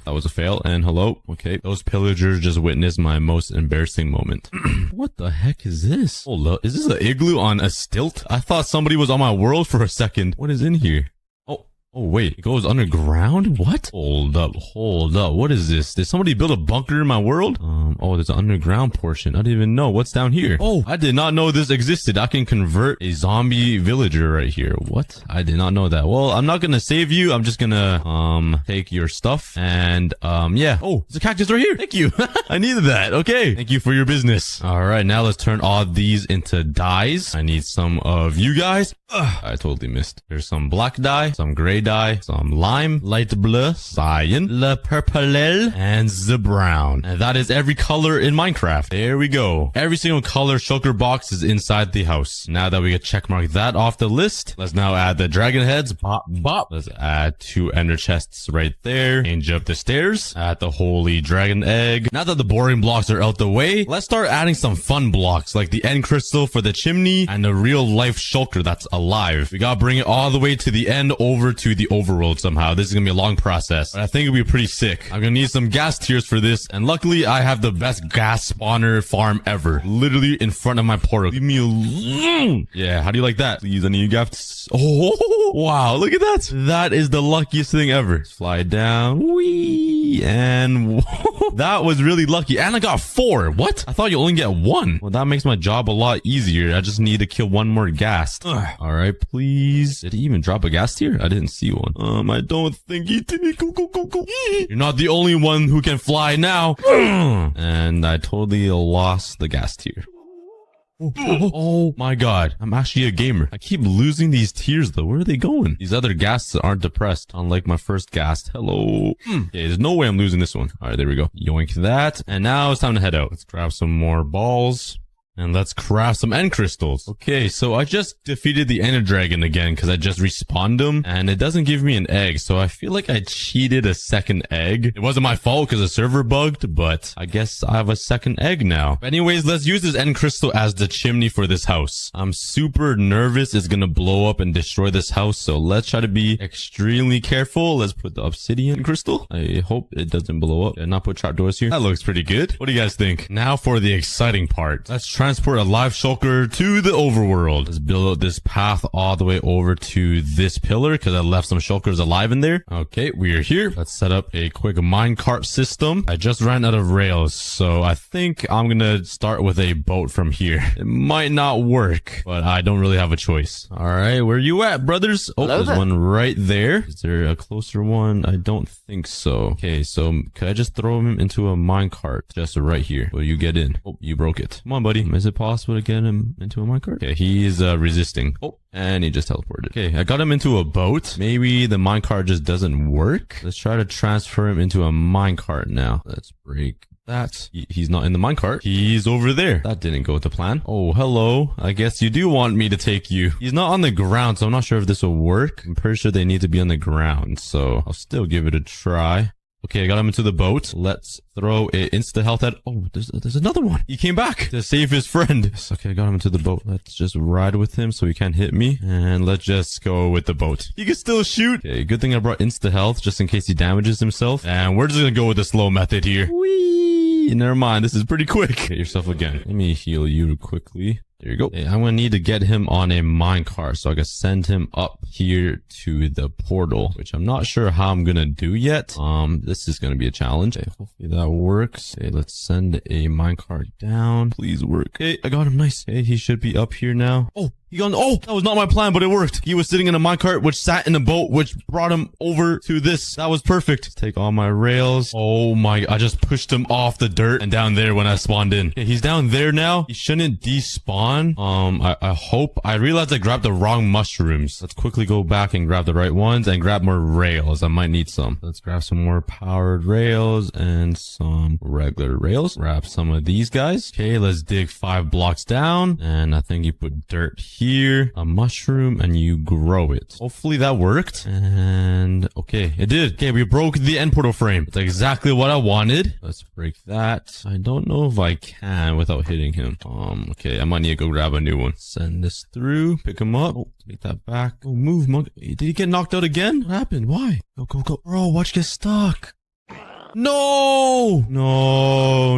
That was a fail. And hello. Okay, those pillagers just witnessed my most embarrassing moment. What the heck is this? Hold up, is this an igloo on a stilt? I thought somebody was on my world for a second. What is in here? Oh, wait. It goes underground? What? Hold up. What is this? Did somebody build a bunker in my world? Oh, there's an underground portion. I didn't even know. What's down here? Oh, I did not know this existed. I can convert a zombie villager right here. What? I did not know that. Well, I'm not gonna save you. I'm just gonna, take your stuff and, yeah. Oh, there's a cactus right here. Thank you. I needed that. Okay. Thank you for your business. All right. Now let's turn all these into dyes. I need some of you guys. I totally missed. There's some black dye, some gray dye, some lime, light blue, cyan, le purple, and the brown. And that is every color in Minecraft. There we go. Every single color shulker box is inside the house. Now that we can checkmark that off the list, let's now add the dragon heads. Bop, bop. Let's add 2 ender chests right there. Change up the stairs. Add the holy dragon egg. Now that the boring blocks are out the way, let's start adding some fun blocks like the end crystal for the chimney and the real life shulker that's alive. We gotta bring it all the way to the end over to the overworld somehow. This is gonna be a long process, but I think it'll be pretty sick. I'm gonna need some gas tiers for this, and luckily I have the best gas spawner farm ever. Literally in front of my portal. Leave me alone. Yeah, how do you like that? Please, I need you guys. Oh, wow, look at that. That is the luckiest thing ever. Let's fly down. Whee! And That was really lucky. And I got 4. What? I thought you only get 1. Well, that makes my job a lot easier. I just need to kill 1 more ghast. All right, please. Did he even drop a ghast here? I didn't see one. I don't think he did. Go. You're not the only one who can fly now. And I totally lost the ghast here. Oh my god. I'm actually a gamer. I keep losing these tears though. Where are they going? These other ghasts aren't depressed, unlike my first ghast. Hello. Okay, there's no way I'm losing this one. Alright, there we go. Yoink that. And now it's time to head out. Let's grab some more balls. And let's craft some end crystals. Okay, so I just defeated the ender dragon again because I just respawned him and it doesn't give me an egg. So I feel like I cheated a second egg. It wasn't my fault because the server bugged, but I guess I have a second egg now. But anyways, let's use this end crystal as the chimney for this house. I'm super nervous it's gonna blow up and destroy this house. So let's try to be extremely careful. Let's put the obsidian crystal. I hope it doesn't blow up and not put trapdoors here. That looks pretty good. What do you guys think? Now for the exciting part. Let's transport a live shulker to the overworld. Let's build out this path all the way over to this pillar because I left some shulkers alive in there. Okay, we are here. Let's set up a quick minecart system. I just ran out of rails, so I think I'm gonna start with a boat from here. It might not work, but I don't really have a choice. All right, where you at, brothers? Oh, Hello there's there. one right there. Is there a closer one? I don't think so. Okay, so could I just throw him into a minecart just right here? Will you get in? Oh, you broke it. Come on, buddy. Is it possible to get him into a minecart? Okay, he's resisting. Oh, and he just teleported. Okay, I got him into a boat. Maybe the minecart just doesn't work. Let's try to transfer him into a minecart now. Let's break that. He's not in the minecart. He's over there. That didn't go to plan. Oh, hello. I guess you do want me to take you. He's not on the ground, so I'm not sure if this will work. I'm pretty sure they need to be on the ground, so I'll still give it a try. Okay, I got him into the boat. Let's throw a insta health at... Oh, there's another one. He came back to save his friend. Yes, okay, I got him into the boat. Let's just ride with him so he can't hit me. And let's just go with the boat. He can still shoot. Okay, good thing I brought insta health just in case he damages himself. And we're just gonna go with the slow method here. Whee! Never mind, this is pretty quick. Hit yourself again. Let me heal you quickly. There you go. Okay, I'm gonna need to get him on a minecart so I can send him up here to the portal, which I'm not sure how I'm gonna do yet. This is gonna be a challenge. Okay, hopefully that works. Okay, let's send a minecart down. Please work. Okay, I got him. Nice. Okay, he should be up here now. Oh, he got. Oh, that was not my plan, but it worked. He was sitting in a minecart, which sat in a boat, which brought him over to this. That was perfect. Take all my rails. Oh my! I just pushed him off the dirt and down there when I spawned in. Okay, he's down there now. He shouldn't despawn. I hope. I realized I grabbed the wrong mushrooms. Let's quickly go back and grab the right ones and grab more rails. I might need some. Let's grab some more powered rails and some regular rails. Grab some of these guys. Okay, let's dig 5 blocks down. And I think you put dirt here, a mushroom, and you grow it. Hopefully that worked. And okay, it did. Okay, we broke the end portal frame. That's exactly what I wanted. Let's break that. I don't know if I can without hitting him. Okay, I might need to go grab a new one. Send this through. Pick him up. Oh, take that back. Oh, move, monkey. Did he get knocked out again? What happened? Why? Go. Bro, watch get stuck. No! No.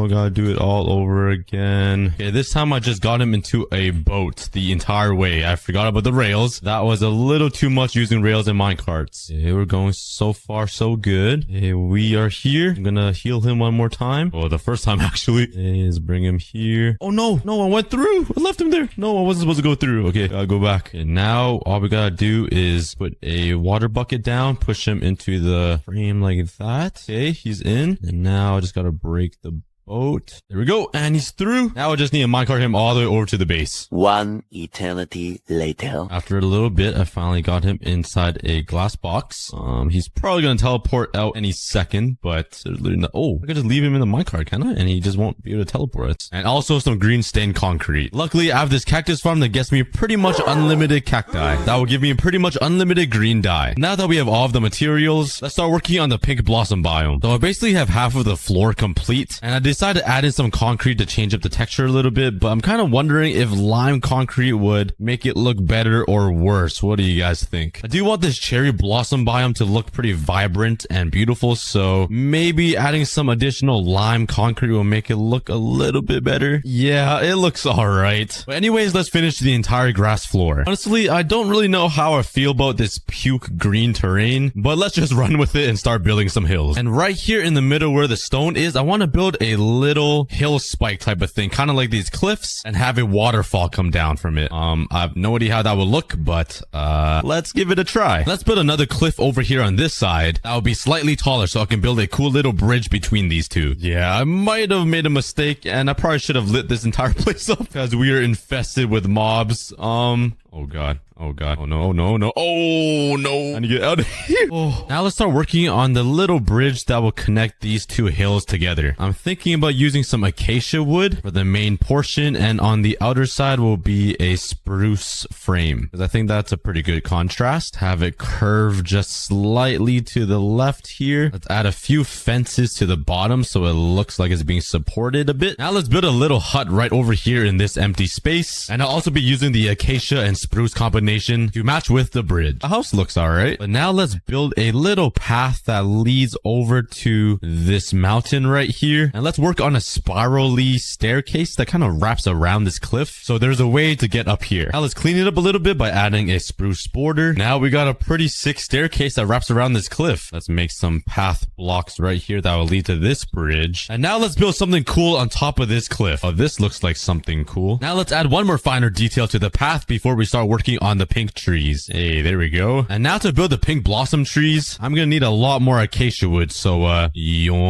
I gotta do it all over again. Okay, this time I just got him into a boat the entire way. I forgot about the rails. That was a little too much using rails in minecarts. Okay, we're going so far so good. Okay, we are here. I'm gonna heal him one more time. Oh, the first time actually. Okay, let's bring him here. Oh no, I went through. I left him there. No, I wasn't supposed to go through. Okay, I'll go back. And now all we gotta do is put a water bucket down, push him into the frame like that. Okay, he's in. And now I just gotta break the boat. There we go. And he's through. Now I just need to minecart him all the way over to the base. 1 eternity later. After a little bit, I finally got him inside a glass box. He's probably gonna teleport out any second, but there's literally no... Oh, I could just leave him in the minecart, can I? And he just won't be able to teleport. And also some green stained concrete. Luckily, I have this cactus farm that gets me pretty much unlimited cacti. That will give me pretty much unlimited green dye. Now that we have all of the materials, let's start working on the pink blossom biome. So I basically have half of the floor complete, and I decided decided to add in some concrete to change up the texture a little bit, but I'm kind of wondering if lime concrete would make it look better or worse. What do you guys think? I do want this cherry blossom biome to look pretty vibrant and beautiful, so maybe adding some additional lime concrete will make it look a little bit better. Yeah, it looks alright. But anyways, let's finish the entire grass floor. Honestly, I don't really know how I feel about this puke green terrain, but let's just run with it and start building some hills. And right here in the middle where the stone is, I want to build a little hill spike type of thing, kind of like these cliffs, and have a waterfall come down from it. I have no idea how that would look, but let's give it a try. Let's build another cliff over here on this side. That will be slightly taller so I can build a cool little bridge between these two. Yeah, I might have made a mistake, and I probably should have lit this entire place up because we are infested with mobs. Oh god. Oh god. Oh no, no, no. Oh no. I need to get out of here. Oh. Now let's start working on the little bridge that will connect these two hills together. I'm thinking about using some acacia wood for the main portion, and on the outer side will be a spruce frame, because I think that's a pretty good contrast. Have it curve just slightly to the left here. Let's add a few fences to the bottom so it looks like it's being supported a bit. Now let's build a little hut right over here in this empty space, and I'll also be using the acacia and spruce combination to match with the bridge. The house looks alright, but now let's build a little path that leads over to this mountain right here, and let's work on a spirally staircase that kind of wraps around this cliff, so there's a way to get up here. Now let's clean it up a little bit by adding a spruce border. Now we got a pretty sick staircase that wraps around this cliff. Let's make some path blocks right here that will lead to this bridge, and now let's build something cool on top of this cliff. Oh, this looks like something cool. Now let's add one more finer detail to the path before we start working on the pink trees. Hey, there we go. And now to build the pink blossom trees, I'm gonna need a lot more acacia wood, so yoink.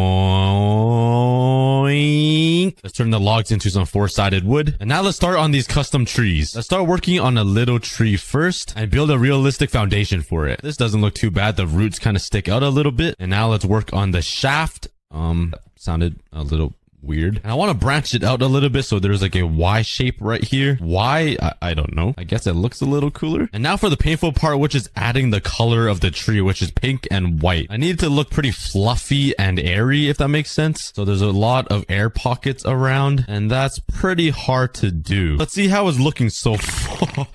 Let's turn the logs into some four-sided wood. And now let's start on these custom trees. Let's start working on a little tree first and build a realistic foundation for it. This doesn't look too bad. The roots kind of stick out a little bit. And now let's work on the shaft. Sounded a little weird. And I want to branch it out a little bit so there's like a Y shape right here. Why? I don't know. I guess it looks a little cooler. And now for the painful part, which is adding the color of the tree, which is pink and white. I need it to look pretty fluffy and airy, if that makes sense. So there's a lot of air pockets around, and that's pretty hard to do. Let's see how it's looking so far.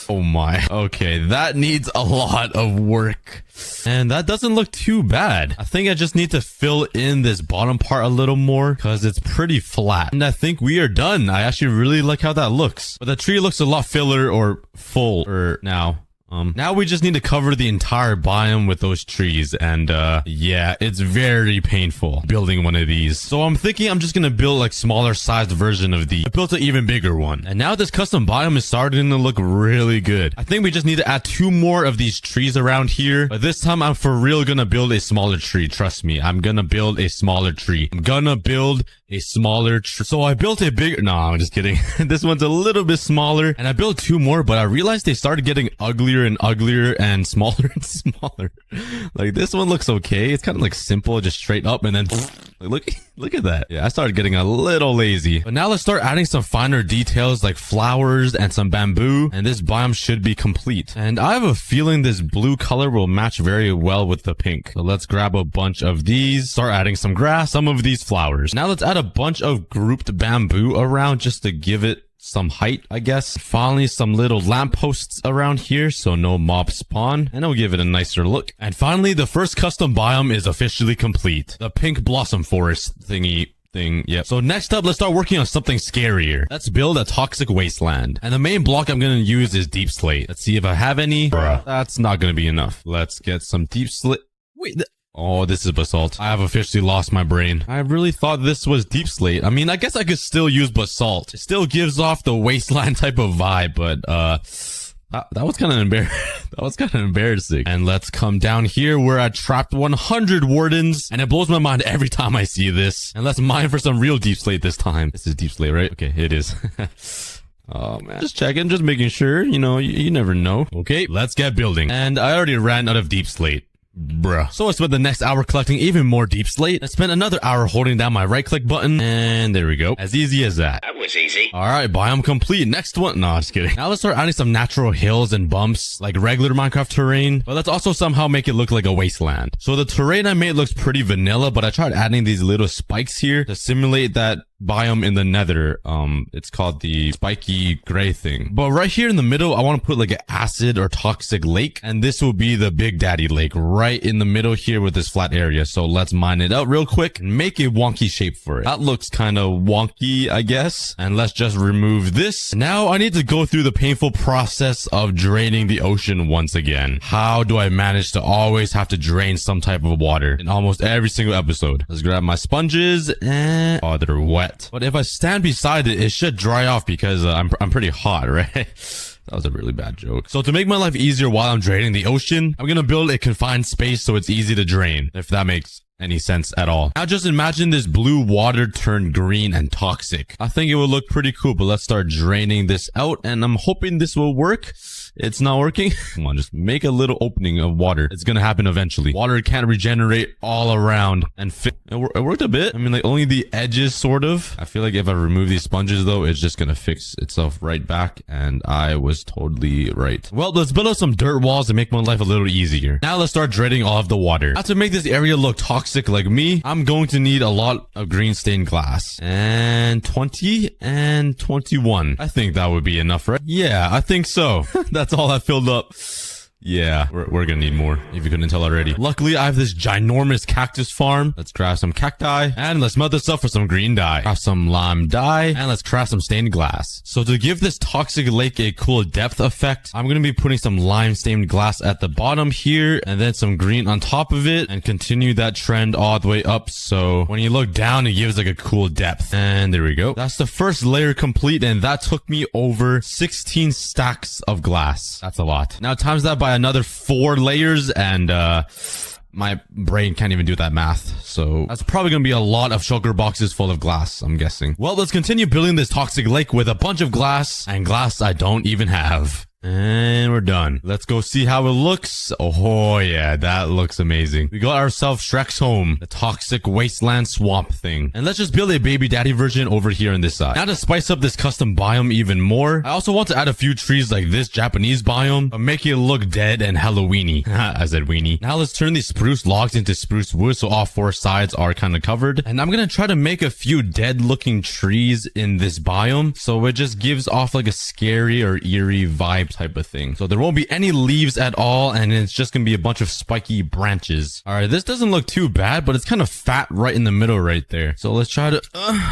Oh my. Okay, that needs a lot of work. And that doesn't look too bad. I think I just need to fill in this bottom part a little more because it's pretty flat. And I think we are done. I actually really like how that looks. But the tree looks a lot filler or fuller now. Now we just need to cover the entire biome with those trees, and yeah, it's very painful building one of these. So I'm thinking I'm just gonna build like smaller sized version of these. I built an even bigger one, and now this custom biome is starting to look really good. I think we just need to add 2 more of these trees around here, but this time I'm for real gonna build a smaller tree. Trust me, I'm gonna build a smaller tree. I'm gonna build a smaller tree. So I built a bigger, no, I'm just kidding. This one's a little bit smaller, and I built 2 more, but I realized they started getting uglier and uglier and smaller and smaller. Like this one looks okay. It's kind of like simple, just straight up, and then like, look at that. Yeah, I started getting a little lazy. But now let's start adding some finer details like flowers and some bamboo, and this biome should be complete. And I have a feeling this blue color will match very well with the pink. So let's grab a bunch of these, start adding some grass, some of these flowers. Now let's add a bunch of grouped bamboo around just to give it some height, I guess. Finally, some little lampposts around here so no mob spawn, and it'll give it a nicer look. And finally, the first custom biome is officially complete. The pink blossom forest thingy thing. Yep. So next up, let's start working on something scarier. Let's build a toxic wasteland. And the main block I'm going to use is deep slate. Let's see if I have any. Bruh. That's not going to be enough. Let's get some deep slate. Wait, oh, this is basalt. I have officially lost my brain. I really thought this was deep slate. I mean, I guess I could still use basalt. It still gives off the wasteland type of vibe, but that was kind of embarrassing. And let's come down here where I trapped 100 wardens, and it blows my mind every time I see this. And let's mine for some real deep slate this time. This is deep slate, right? Okay, it is. Oh man, just checking, just making sure, you know, you never know. Okay, let's get building. And I already ran out of deep slate. Bruh. So I spent the next hour collecting even more deep slate. I spent another hour holding down my right click button, and there we go. As easy as that. That was easy. Alright, biome complete. Next one. No, just kidding. Now let's start adding some natural hills and bumps, like regular Minecraft terrain, but let's also somehow make it look like a wasteland. So the terrain I made looks pretty vanilla, but I tried adding these little spikes here to simulate that biome in the nether. It's called the spiky gray thing. But right here in the middle, I want to put like an acid or toxic lake, and this will be the big daddy lake right in the middle here with this flat area. So let's mine it out real quick and make a wonky shape for it. That looks kind of wonky, I guess. And let's just remove this. Now I need to go through the painful process of draining the ocean once again. How do I manage to always have to drain some type of water in almost every single episode? Let's grab my sponges and oh, they're wet. But if I stand beside it, it should dry off because I'm pretty hot, right? That was a really bad joke. So to make my life easier while I'm draining the ocean, I'm gonna build a confined space so it's easy to drain, if that makes any sense at all. Now just imagine this blue water turned green and toxic. I think it will look pretty cool, but let's start draining this out, and I'm hoping this will work. It's not working. Come on, just make a little opening of water. It's gonna happen eventually. Water can't regenerate all around and fit. It worked a bit. I mean, like only the edges, sort of. I feel like if I remove these sponges though, it's just gonna fix itself right back, and I was totally right. Well, let's build up some dirt walls and make my life a little easier. Now let's start draining all of the water. Now to make this area look toxic like me, I'm going to need a lot of green stained glass. And 20 and 21. I think that would be enough, right? Yeah, I think so. That's all I filled up. Yeah, we're gonna need more, if you couldn't tell already. Luckily, I have this ginormous cactus farm. Let's craft some cacti, and let's melt this up for some green dye. Craft some lime dye, and let's craft some stained glass. So to give this toxic lake a cool depth effect, I'm gonna be putting some lime stained glass at the bottom here, and then some green on top of it, and continue that trend all the way up. So when you look down, it gives like a cool depth. And there we go. That's the first layer complete, and that took me over 16 stacks of glass. That's a lot. Now times that by another 4 layers, and my brain can't even do that math. So that's probably gonna be a lot of sugar boxes full of glass, I'm guessing. Well, let's continue building this toxic lake with a bunch of glass, and glass I don't even have. And we're done. Let's go see how it looks. Oh yeah, that looks amazing. We got ourselves Shrek's home, the toxic wasteland swamp thing. And let's just build a baby daddy version over here on this side. Now to spice up this custom biome even more, I also want to add a few trees like this Japanese biome, but make it look dead and Halloweeny. I said weenie. Now let's turn these spruce logs into spruce wood so all 4 sides are kind of covered. And I'm gonna try to make a few dead looking trees in this biome, so it just gives off like a scary or eerie vibe type of thing. So there won't be any leaves at all, and it's just gonna be a bunch of spiky branches. All right, this doesn't look too bad, but it's kind of fat right in the middle right there. So let's try to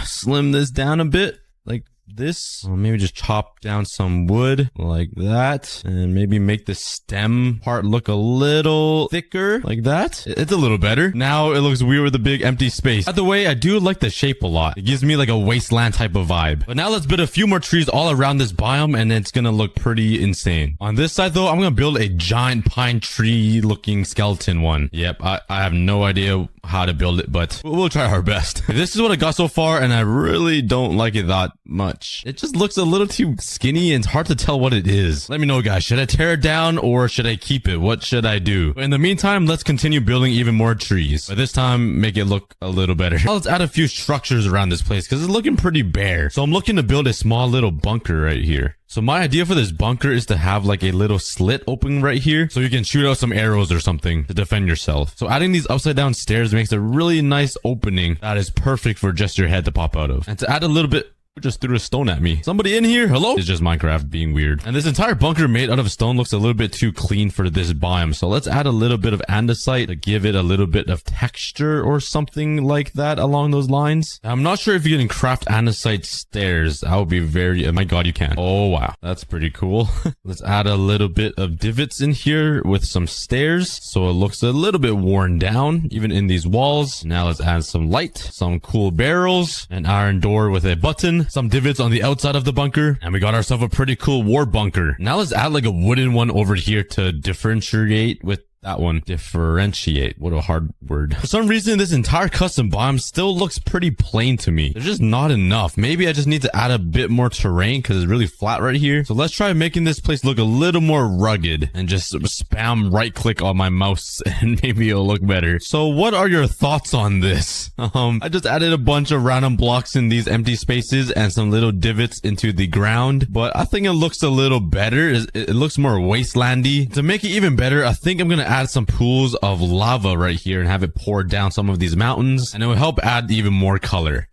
slim this down a bit like this. Or maybe just chop down some wood like that, and maybe make the stem part look a little thicker like that. It's a little better. Now it looks weird with a big empty space. By the way, I do like the shape a lot. It gives me like a wasteland type of vibe. But now let's build a few more trees all around this biome, and it's gonna look pretty insane. On this side though, I'm gonna build a giant pine tree looking skeleton one. Yep, I have no idea how to build it, but we'll try our best. This is what I got so far, and I really don't like it that much. It just looks a little too skinny, and it's hard to tell what it is. Let me know, guys. Should I tear it down or should I keep it? What should I do? In the meantime, let's continue building even more trees, but this time make it look a little better. Now let's add a few structures around this place because it's looking pretty bare. So I'm looking to build a small little bunker right here. So my idea for this bunker is to have like a little slit open right here so you can shoot out some arrows or something to defend yourself. So adding these upside down stairs makes a really nice opening that is perfect for just your head to pop out of. And to add a little bit, just threw a stone at me. Somebody in here? Hello? It's just Minecraft being weird. And this entire bunker made out of stone looks a little bit too clean for this biome. So let's add a little bit of andesite to give it a little bit of texture or something like that along those lines. Now, I'm not sure if you can craft andesite stairs. That would be very... Oh my god, you can. Oh wow. That's pretty cool. Let's add a little bit of divots in here with some stairs so it looks a little bit worn down even in these walls. Now let's add some light, some cool barrels, an iron door with a button, some divots on the outside of the bunker, and we got ourselves a pretty cool war bunker. Now let's add like a wooden one over here to differentiate with That one. Differentiate. What a hard word. For some reason, this entire custom biome still looks pretty plain to me. There's just not enough. Maybe I just need to add a bit more terrain because it's really flat right here. So let's try making this place look a little more rugged and just spam right click on my mouse and maybe it'll look better. So what are your thoughts on this? I just added a bunch of random blocks in these empty spaces and some little divots into the ground, but I think it looks a little better. It looks more wastelandy. To make it even better, I think I'm going to add some pools of lava right here and have it pour down some of these mountains, and it will help add even more color.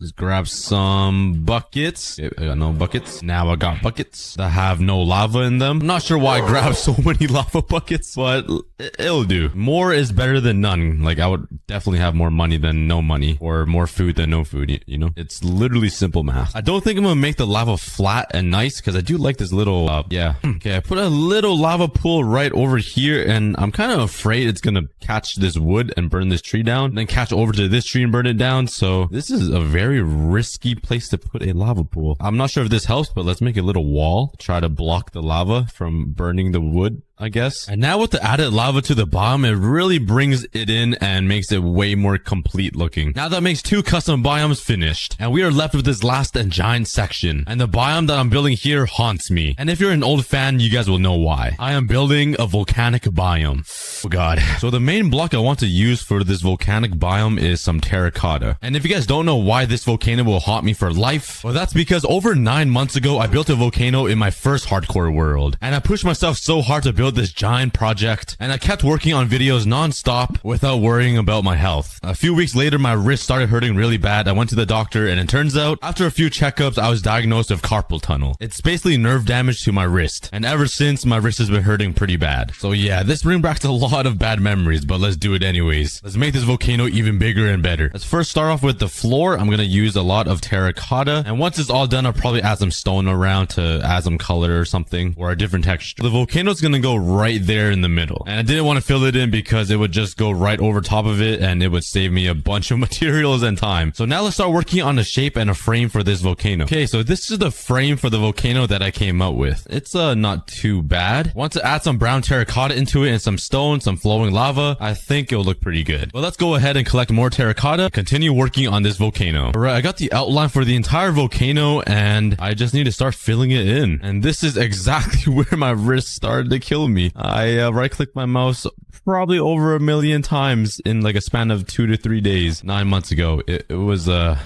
Let's grab some buckets. Okay, I got no buckets. Now I got buckets that have no lava in them. I'm not sure why I grabbed so many lava buckets, but it'll do. More is better than none. Like, I would definitely have more money than no money, or more food than no food, you know? It's literally simple math. I don't think I'm gonna make the lava flat and nice because I do like this little, yeah. Okay, I put a little lava pool right over here, and I'm kind of afraid it's gonna catch this wood and burn this tree down, then catch over to this tree and burn it down. So this is a very risky place to put a lava pool. I'm not sure if this helps, but let's make a little wall. Try to block the lava from burning the wood, I guess. And now with the added lava to the biome, it really brings it in and makes it way more complete looking. Now that makes 2 custom biomes finished, and we are left with this last and giant section. And the biome that I'm building here haunts me. And if you're an old fan, you guys will know why. I am building a volcanic biome. Oh god. So the main block I want to use for this volcanic biome is some terracotta. And if you guys don't know why this volcano will haunt me for life, well, that's because over 9 months ago, I built a volcano in my first hardcore world. And I pushed myself so hard to build this giant project, and I kept working on videos non-stop without worrying about my health. A few weeks later, my wrist started hurting really bad. I went to the doctor, and it turns out, after a few checkups, I was diagnosed with carpal tunnel. It's basically nerve damage to my wrist, and ever since, my wrist has been hurting pretty bad. So yeah, this brings back a lot of bad memories, but let's do it anyways. Let's make this volcano even bigger and better. Let's first start off with the floor. I'm gonna use a lot of terracotta, and once it's all done, I'll probably add some stone around to add some color or something, or a different texture. The volcano's gonna go right there in the middle, and I didn't want to fill it in because it would just go right over top of it and it would save me a bunch of materials and time. So now let's start working on a shape and a frame for this volcano. Okay, so this is the frame for the volcano that I came up with. It's not too bad. Once I add some brown terracotta into it and some stone, some flowing lava, I think it'll look pretty good. But let's go ahead and collect more terracotta, continue working on this volcano. Alright, I got the outline for the entire volcano and I just need to start filling it in. And this is exactly where my wrist started to kill me. I right-clicked my mouse probably over 1 million times in like a span of 2 to 3 days 9 months ago. It was a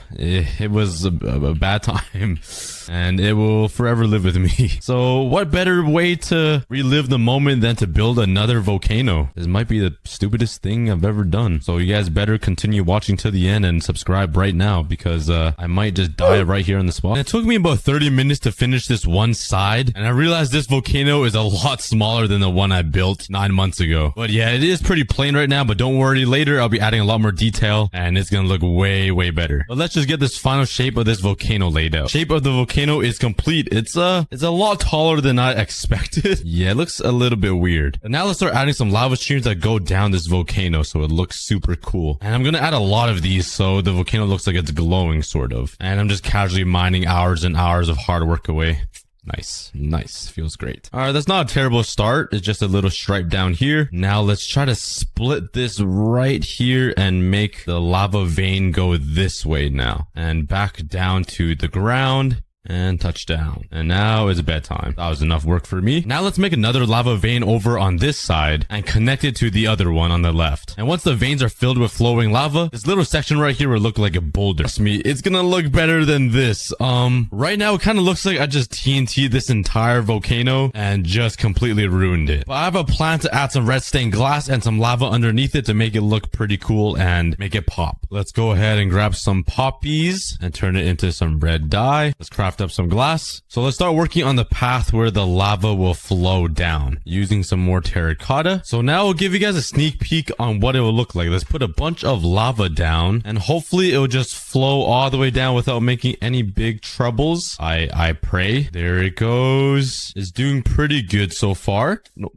bad time, and it will forever live with me. So what better way to relive the moment than to build another volcano? This might be the stupidest thing I've ever done. So you guys better continue watching to the end and subscribe right now, because I might just die right here on the spot. And it took me about 30 minutes to finish this one side, and I realized this volcano is a lot smaller than the one I built 9 months ago. But yeah, it is pretty plain right now, but don't worry, later I'll be adding a lot more detail and it's gonna look way better. But let's just get this final shape of this volcano laid out. Shape of the volcano is complete. It's a lot taller than I expected. Yeah, it looks a little bit weird. And now let's start adding some lava streams that go down this volcano so it looks super cool. And I'm gonna add a lot of these so the volcano looks like it's glowing, sort of. And I'm just casually mining hours and hours of hard work away. Nice. Feels great. All right, that's not a terrible start. It's just a little stripe down here. Now let's try to split this right here and make the lava vein go this way now. And back down to the ground. And touchdown. And now it's bedtime. That was enough work for me. Now let's make another lava vein over on this side and connect it to the other one on the left. And once the veins are filled with flowing lava, this little section right here will look like a boulder. Trust me, it's gonna look better than this. Right now it kind of looks like I just TNT'd this entire volcano and just completely ruined it. But I have a plan to add some red stained glass and some lava underneath it to make it look pretty cool and make it pop. Let's go ahead and grab some poppies and turn it into some red dye. Let's craft up some glass. So let's start working on the path where the lava will flow down using some more terracotta. So now I'll give you guys a sneak peek on what it will look like. Let's put a bunch of lava down and hopefully it will just flow all the way down without making any big troubles. I pray. There it goes. It's doing pretty good so far. Nope.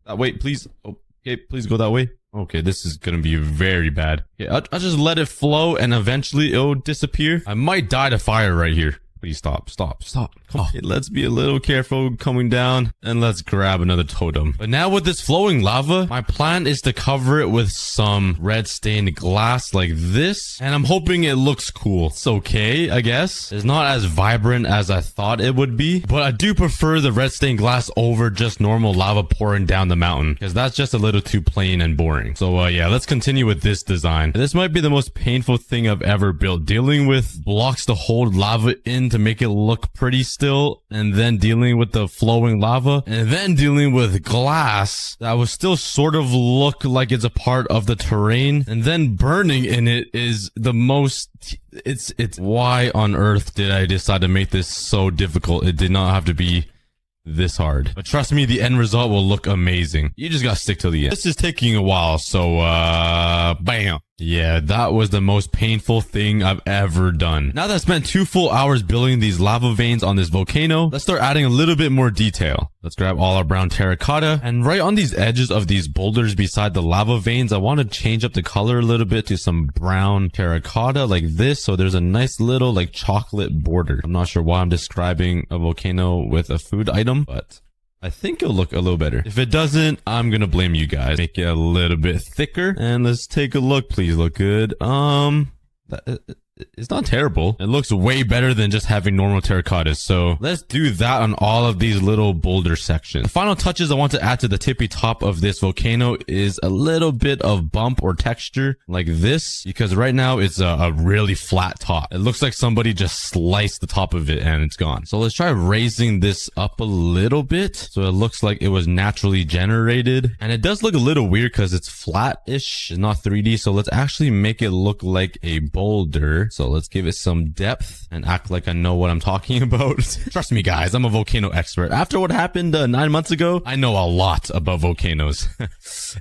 That way, please. Oh, okay, please go that way. Okay, this is gonna be very bad. Okay, I'll just let it flow and eventually it'll disappear. I might die to fire right here. Please stop. Come on. Okay, let's be a little careful coming down and let's grab another totem. But now with this flowing lava, my plan is to cover it with some red stained glass like this. And I'm hoping it looks cool. It's okay, I guess. It's not as vibrant as I thought it would be, but I do prefer the red stained glass over just normal lava pouring down the mountain because that's just a little too plain and boring. So yeah, let's continue with this design. This might be the most painful thing I've ever built. Dealing with blocks to hold lava in to make it look pretty still, and then dealing with the flowing lava, and then dealing with glass that will still sort of look like it's a part of the terrain, and then burning in it is the most... It's why on earth did I decide to make this so difficult? It did not have to be this hard. But trust me, the end result will look amazing. You just gotta stick to the end. This is taking a while, so bam. Yeah, that was the most painful thing I've ever done. Now that I spent 2 full hours building these lava veins on this volcano, let's start adding a little bit more detail. Let's grab all our brown terracotta, and right on these edges of these boulders beside the lava veins, I want to change up the color a little bit to some brown terracotta like this, so there's a nice little like chocolate border. I'm not sure why I'm describing a volcano with a food item, but I think it'll look a little better. If it doesn't, I'm gonna blame you guys. Make it a little bit thicker, and let's take a look. Please look good. It's not terrible. It looks way better than just having normal terracottas. So let's do that on all of these little boulder sections. The final touches I want to add to the tippy top of this volcano is a little bit of bump or texture like this, because right now it's a really flat top. It looks like somebody just sliced the top of it and it's gone. So let's try raising this up a little bit so it looks like it was naturally generated. And it does look a little weird because it's flat-ish, it's not 3D. So let's actually make it look like a boulder. So let's give it some depth and act like I know what I'm talking about. Trust me, guys, I'm a volcano expert. After what happened 9 months ago, I know a lot about volcanoes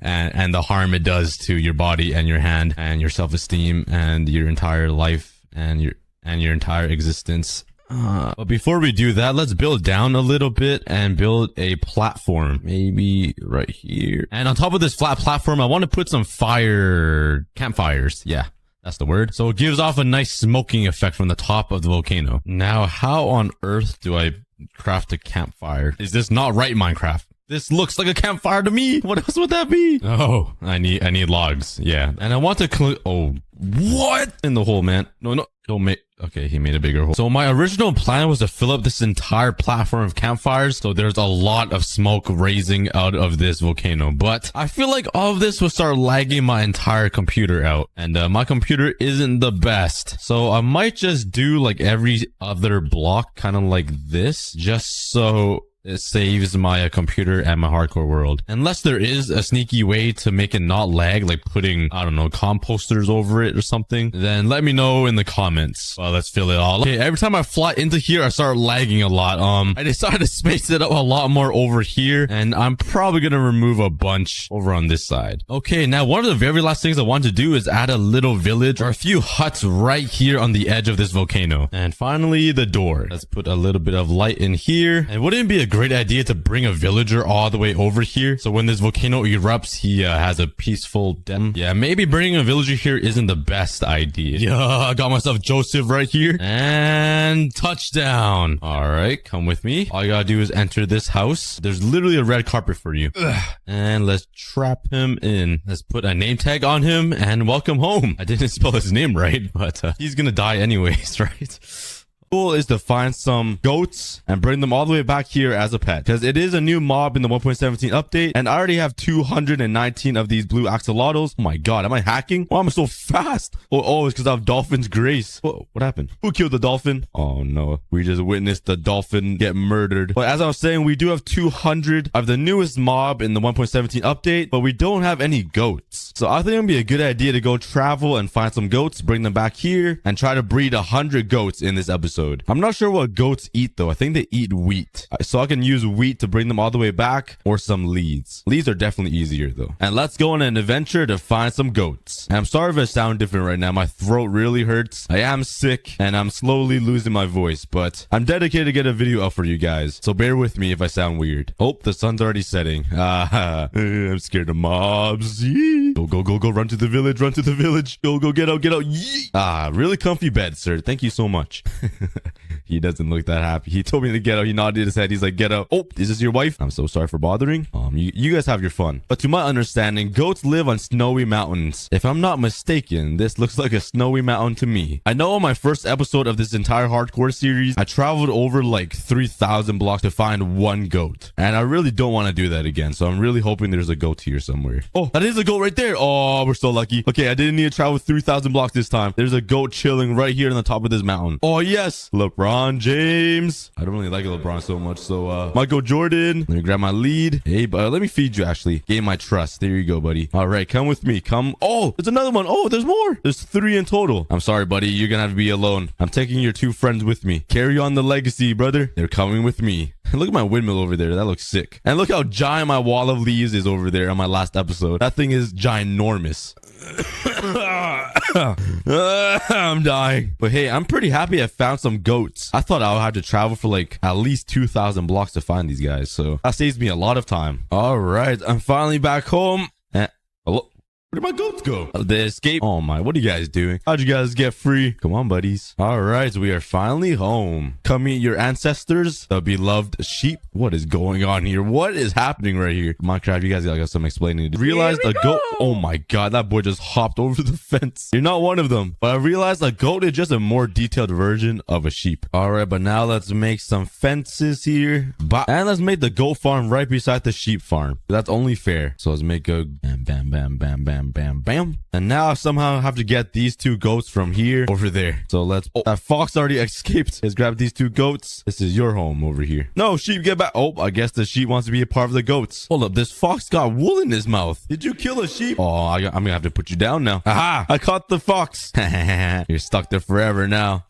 and the harm it does to your body and your hand and your self-esteem and your entire life and your entire existence. But before we do that, let's build down a little bit and build a platform. Maybe right here. And on top of this flat platform, I want to put some campfires. Yeah. That's the word. So it gives off a nice smoking effect from the top of the volcano. Now, how on earth do I craft a campfire? Is this not right, Minecraft? This looks like a campfire to me. What else would that be? Oh, I need logs. Yeah. And I want to oh, what in the hole, man? No. Don't make... Okay, he made a bigger hole. So my original plan was to fill up this entire platform of campfires, so there's a lot of smoke raising out of this volcano. But I feel like all of this will start lagging my entire computer out, and my computer isn't the best. So I might just do like every other block, kind of like this, just so it saves my computer and my hardcore world. Unless there is a sneaky way to make it not lag, like putting, I don't know, composters over it or something, then let me know in the comments. Well, let's fill it all. Okay, every time I fly into here, I start lagging a lot. I decided to space it up a lot more over here, and I'm probably gonna remove a bunch over on this side. Okay, now one of the very last things I want to do is add a little village or a few huts right here on the edge of this volcano. And finally, the door. Let's put a little bit of light in here. And wouldn't it be a great idea to bring a villager all the way over here, so when this volcano erupts, he has a peaceful death? Yeah, maybe bringing a villager here isn't the best idea. Yeah, I got myself Joseph right here. And touchdown. All right, come with me. All you gotta do is enter this house. There's literally a red carpet for you. And let's trap him in. Let's put a name tag on him and welcome home. I didn't spell his name right, but he's gonna die anyways, right? Goal is to find some goats and bring them all the way back here as a pet, because it is a new mob in the 1.17 update, and I already have 219 of these blue axolotls. Oh my god, am I hacking? Why am I so fast? Oh, it's because I have Dolphin's Grace. What happened? Who killed the dolphin? Oh no, we just witnessed the dolphin get murdered. But as I was saying, we do have 200 of the newest mob in the 1.17 update, but we don't have any goats. So I think it'd be a good idea to go travel and find some goats, bring them back here, and try to breed 100 goats in this episode. I'm not sure what goats eat though. I think they eat wheat. So I can use wheat to bring them all the way back, or some leads. Leads are definitely easier though. And let's go on an adventure to find some goats. And I'm sorry if I sound different right now. My throat really hurts. I am sick and I'm slowly losing my voice, but I'm dedicated to get a video up for you guys. So bear with me if I sound weird. Oh, the sun's already setting. I'm scared of mobs. Yee. Go. Run to the village. Go, get out. Yee. Really comfy bed, sir. Thank you so much. He doesn't look that happy. He told me to get up. He nodded his head. He's like, get up. Oh, is this your wife? I'm so sorry for bothering. You guys have your fun. But to my understanding, goats live on snowy mountains. If I'm not mistaken, this looks like a snowy mountain to me. I know on my first episode of this entire hardcore series, I traveled over like 3,000 blocks to find one goat. And I really don't want to do that again. So I'm really hoping there's a goat here somewhere. Oh, that is a goat right there. Oh, we're so lucky. Okay, I didn't need to travel 3,000 blocks this time. There's a goat chilling right here on the top of this mountain. Oh, yes. LeBron James. I don't really like LeBron so much. So, Michael Jordan. Let me grab my lead. Hey, but let me feed you, actually. Gain my trust. There you go, buddy. All right, come with me. Come. Oh, there's another one. Oh, there's more. There's 3 in total. I'm sorry, buddy. You're gonna have to be alone. I'm taking your 2 friends with me. Carry on the legacy, brother. They're coming with me. Look at my windmill over there. That looks sick. And look how giant my wall of leaves is over there on my last episode. That thing is ginormous. I'm dying. But hey, I'm pretty happy I found some goats. I thought I would have to travel for like at least 2,000 blocks to find these guys. So that saves me a lot of time. All right. I'm finally back home. Hello? Where did my goats go? They escaped. Oh my, what are you guys doing? How'd you guys get free? Come on, buddies. All right, we are finally home. Come meet your ancestors, the beloved sheep. What is going on here? What is happening right here? Minecraft, you guys got some explaining to do. Realized a goat. Oh my god, that boy just hopped over the fence. You're not one of them. But I realized a goat is just a more detailed version of a sheep. All right, but now let's make some fences here. And let's make the goat farm right beside the sheep farm. That's only fair. So let's make a bam, bam, bam, bam, bam. Bam, bam. And now I somehow have to get these 2 goats from here over there. So let's... Oh, that fox already escaped. Let's grab these 2 goats. This is your home over here. No, sheep, get back. Oh, I guess the sheep wants to be a part of the goats. Hold up, this fox got wool in his mouth. Did you kill a sheep? Oh, I'm gonna have to put you down now. Aha! I caught the fox. You're stuck there forever now.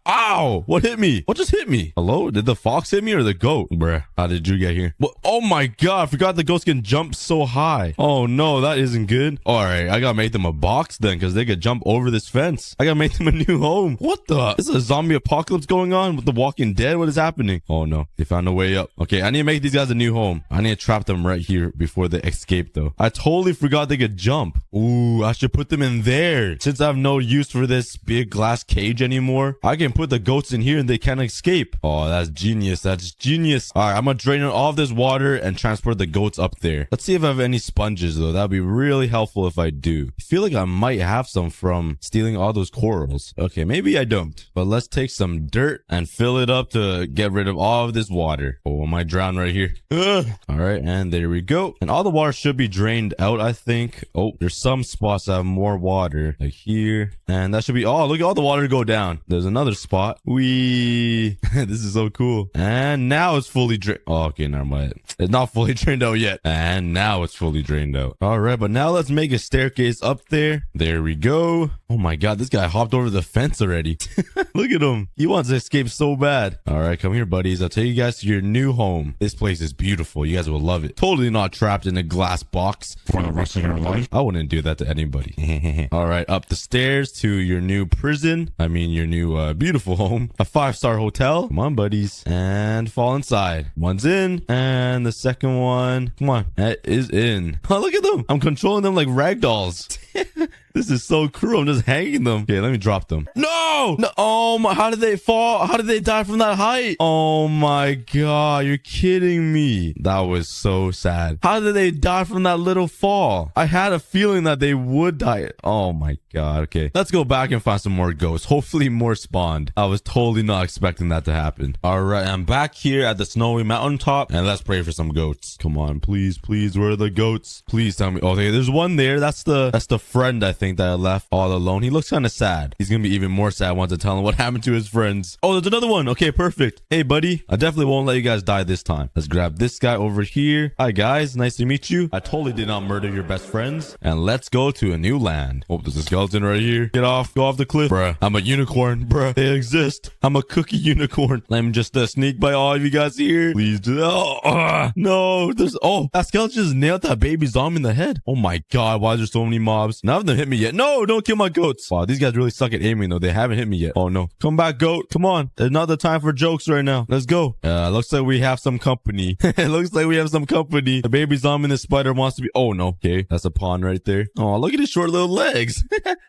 Ow! What hit me? What just hit me? Hello? Did the fox hit me or the goat? Bruh, how did you get here? What? Oh my god, I forgot the goats can jump so high. Oh no, that isn't good. Alright, I gotta make them a box then, because they could jump over this fence. I gotta make them a new home. What the? Is a zombie apocalypse going on with the Walking Dead? What is happening? Oh no, they found a way up. Okay, I need to make these guys a new home. I need to trap them right here before they escape though. I totally forgot they could jump. Ooh, I should put them in there. Since I have no use for this big glass cage anymore, I can put the goats in here and they can't escape. Oh, that's genius. That's genius. All right, I'm gonna drain all of this water and transport the goats up there. Let's see if I have any sponges though. That'd be really helpful if I do. I feel like I might have some from stealing all those corals. Okay, maybe I don't. But let's take some dirt and fill it up to get rid of all of this water. Oh, I might drown right here. All right, and there we go. And all the water should be drained out, I think. Oh, there's some spots that have more water, like here. And that should be... Oh, look at all the water go down. There's another spot. This is so cool. And now it's fully drained. Oh, okay, never mind. It's not fully drained out yet. And now it's fully drained out. All right, but now let's make a staircase up there. There we go. Oh my god, this guy hopped over the fence already. Look at him. He wants to escape so bad. All right, come here, buddies. I'll take you guys to your new home. This place is beautiful. You guys will love it. Totally not trapped in a glass box for the rest of your life. I wouldn't do that to anybody. All right, up the stairs to your new prison. I mean, your new beautiful home. A 5-star hotel. Come on, buddies. And fall inside. One's in. And the second one. Come on. That is in. Oh, look at them. I'm controlling them like rag dolls. This is so cruel. I'm just hanging them. Okay, let me drop them. No! No! Oh my, how did they fall? How did they die from that height? Oh my god, you're kidding me. That was so sad. How did they die from that little fall? I had a feeling that they would die. Oh my god. Okay, let's go back and find some more ghosts. Hopefully more spawned. I was totally not expecting that to happen. All right, I'm back here at the snowy mountaintop and let's pray for some goats. Come on, please, please. Where are the goats? Please tell me. Okay, there's one there. That's the friend I think that I left all alone. He looks kind of sad. He's gonna be even more sad once I tell him what happened to his friends. Oh, there's another one. Okay, perfect. Hey, buddy. I definitely won't let you guys die this time. Let's grab this guy over here. Hi, guys. Nice to meet you. I totally did not murder your best friends. And let's go to a new land. Oh, there's a skeleton right here. Get off. Go off the cliff. Bruh, I'm a unicorn. Bruh, they exist. I'm a cookie unicorn. Let me just sneak by all of you guys here. Please do. Oh, no. There's... Oh, that skeleton just nailed that baby zombie in the head. Oh my god. Why is there so many mobs? None of them hit me me yet. No, don't kill my goats. Wow, these guys really suck at aiming though. They haven't hit me yet. Oh no. Come back, goat. Come on. There's not the time for jokes right now. Let's go. Looks like we have some company. It looks like we have some company. The baby zombie and the spider wants to be. Oh no. Okay, that's a pawn right there. Oh, look at his short little legs.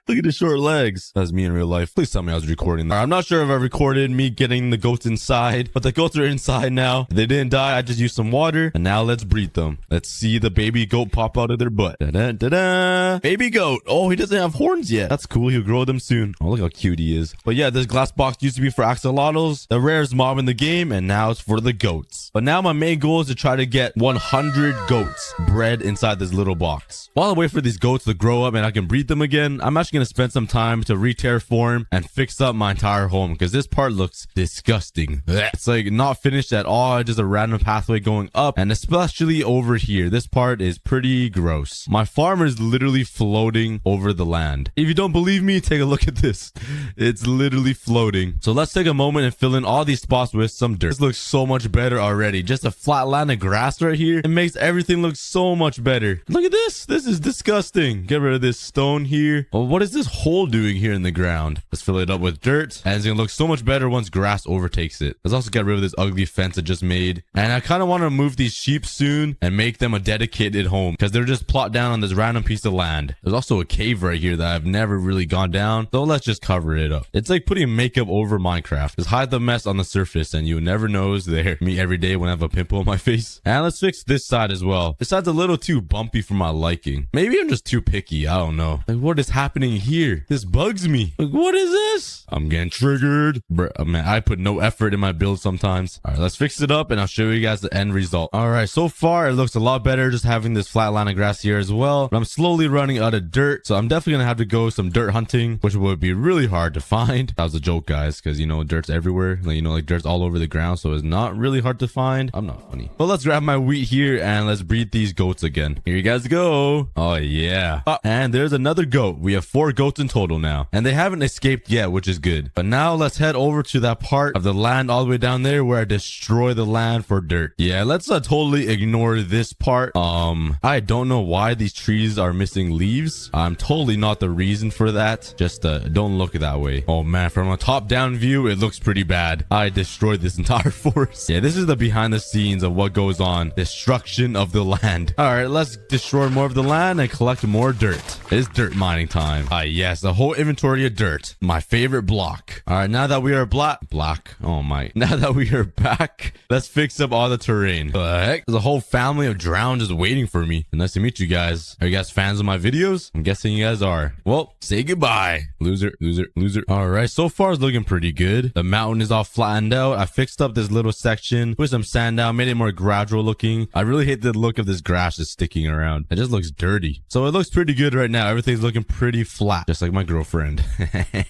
Look at his short legs. That's me in real life. Please tell me I was recording that. I'm not sure if I recorded me getting the goats inside, but the goats are inside now. They didn't die. I just used some water, and now let's breed them. Let's see the baby goat pop out of their butt. Da-da-da-da. Baby goat. Oh, he doesn't have horns yet. That's cool. He'll grow them soon. Oh, look how cute he is. But yeah, this glass box used to be for axolotls, the rarest mob in the game, and now it's for the goats. But now my main goal is to try to get 100 goats bred inside this little box. While I wait for these goats to grow up and I can breed them again, I'm actually going to spend some time to re-terraform and fix up my entire home because this part looks disgusting. It's like not finished at all. Just a random pathway going up, and especially over here, this part is pretty gross. My farm is literally floating over the land. If you don't believe me, take a look at this. It's literally floating. So let's take a moment and fill in all these spots with some dirt. This looks so much better already. Just a flat land of grass right here. It makes everything look so much better. Look at this. This is disgusting. Get rid of this stone here. Oh, what is this hole doing here in the ground? Let's fill it up with dirt, and it's gonna look so much better once grass overtakes it. Let's also get rid of this ugly fence I just made, and I kind of want to move these sheep soon and make them a dedicated home because they're just plopped down on this random piece of land. There's also a cave right here that I've never really gone down, so let's just cover it up. It's like putting makeup over Minecraft. Just hide the mess on the surface and you never know it's there. Me every day when I have a pimple on my face. And let's fix this side as well. This side's a little too bumpy for my liking. Maybe I'm just too picky. I don't know. Like, what is happening here? This bugs me. Like, what is this? I'm getting triggered. Bruh, man, I put no effort in my build sometimes. All right, let's fix it up and I'll show you guys the end result. All right, so far it looks a lot better just having this flat line of grass here as well. But I'm slowly running out of dirt, so I'm definitely gonna have to go some dirt hunting, which would be really hard to find. That was a joke, guys, because you know dirt's everywhere. Like, you know, like dirt's all over the ground, so it's not really hard to find. I'm not funny. But let's grab my wheat here and let's breed these goats again. Here you guys go. Oh yeah. And there's another goat. We have 4 goats in total now, and they haven't escaped yet, which is good. But now let's head over to that part of the land all the way down there where I destroy the land for dirt. Yeah, let's totally ignore this part. I don't know why these trees are missing leaves. I'm totally not the reason for that. Just don't look that way. Oh man, from a top down view it looks pretty bad. I destroyed this entire forest. Yeah, this is the behind the scenes of what goes on. Destruction of the land. All right, let's destroy more of the land and collect more dirt. It's dirt mining time. Yes, a whole inventory of dirt. My favorite block. All right, now that we are oh my. Now that we are back, let's fix up all the terrain. The heck? There's a whole family of drown just waiting for me. Nice to meet you guys. Are you guys fans of my videos? I'm guessing you guys are. Well, say goodbye. Loser, loser, loser. All right, so far it's looking pretty good. The mountain is all flattened out. I fixed up this little section, put some sand down, made it more gradual looking. I really hate the look of this grass just sticking around. It just looks dirty. So it looks pretty good right now. Everything's looking pretty flat, just like my girlfriend.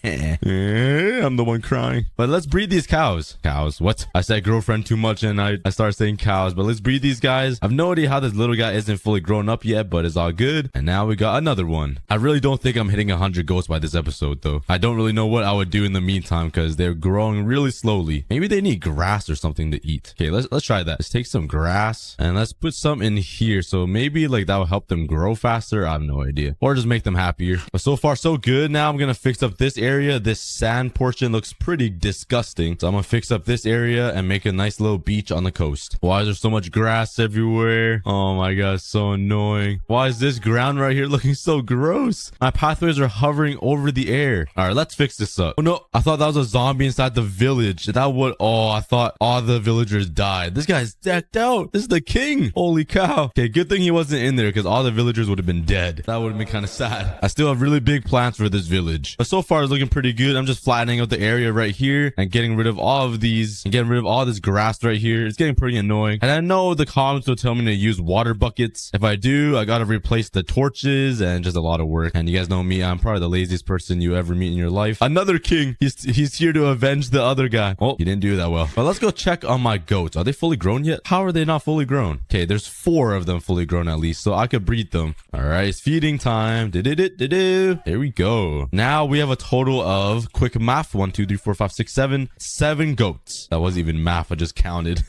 I'm the one crying. But let's breed these cows. Cows? What? I said girlfriend too much and I started saying cows, but let's breed these guys. I've no idea how this little guy isn't fully grown up yet, but it's all good. And now we got another one. I really don't think I'm hitting 100 goats by this episode though. I don't really know what I would do in the meantime because they're growing really slowly. Maybe they need grass or something to eat. Okay, let's try that. Let's take some grass and let's put some in here. So maybe like that will help them grow faster. I have no idea. Or just make them happier. But so far so good. Now I'm gonna fix up this area. This sand portion looks pretty disgusting. So I'm gonna fix up this area and make a nice little beach on the coast. Why is there so much grass everywhere? Oh my god, so annoying. Why is this ground right here looking so gross? My pathways are hovering over the air. All right, let's fix this up. Oh no, I thought that was a zombie inside the village. That would, oh, I thought all the villagers died. This guy's decked out. This is the king. Holy cow. Okay, good thing he wasn't in there because all the villagers would have been dead. That would have been kind of sad. I still have really big plans for this village, but so far it's looking pretty good. I'm just flattening out the area right here and getting rid of all of these and getting rid of all this grass right here. It's getting pretty annoying. And I know the comments will tell me to use water buckets. If I do, I gotta replace the torches and just a lot of work. And you guys know me, I'm probably the laziest person you ever meet in your life. Another king. He's here to avenge the other guy. Oh, he didn't do that well. But let's go check on my goats. Are they fully grown yet? How are they not fully grown? Okay, there's 4 of them fully grown at least, so I could breed them. All right, it's feeding time. There we go. Now we have a total of, quick math, 1 2 3 4 5 6 7 goats. That wasn't even math, I just counted.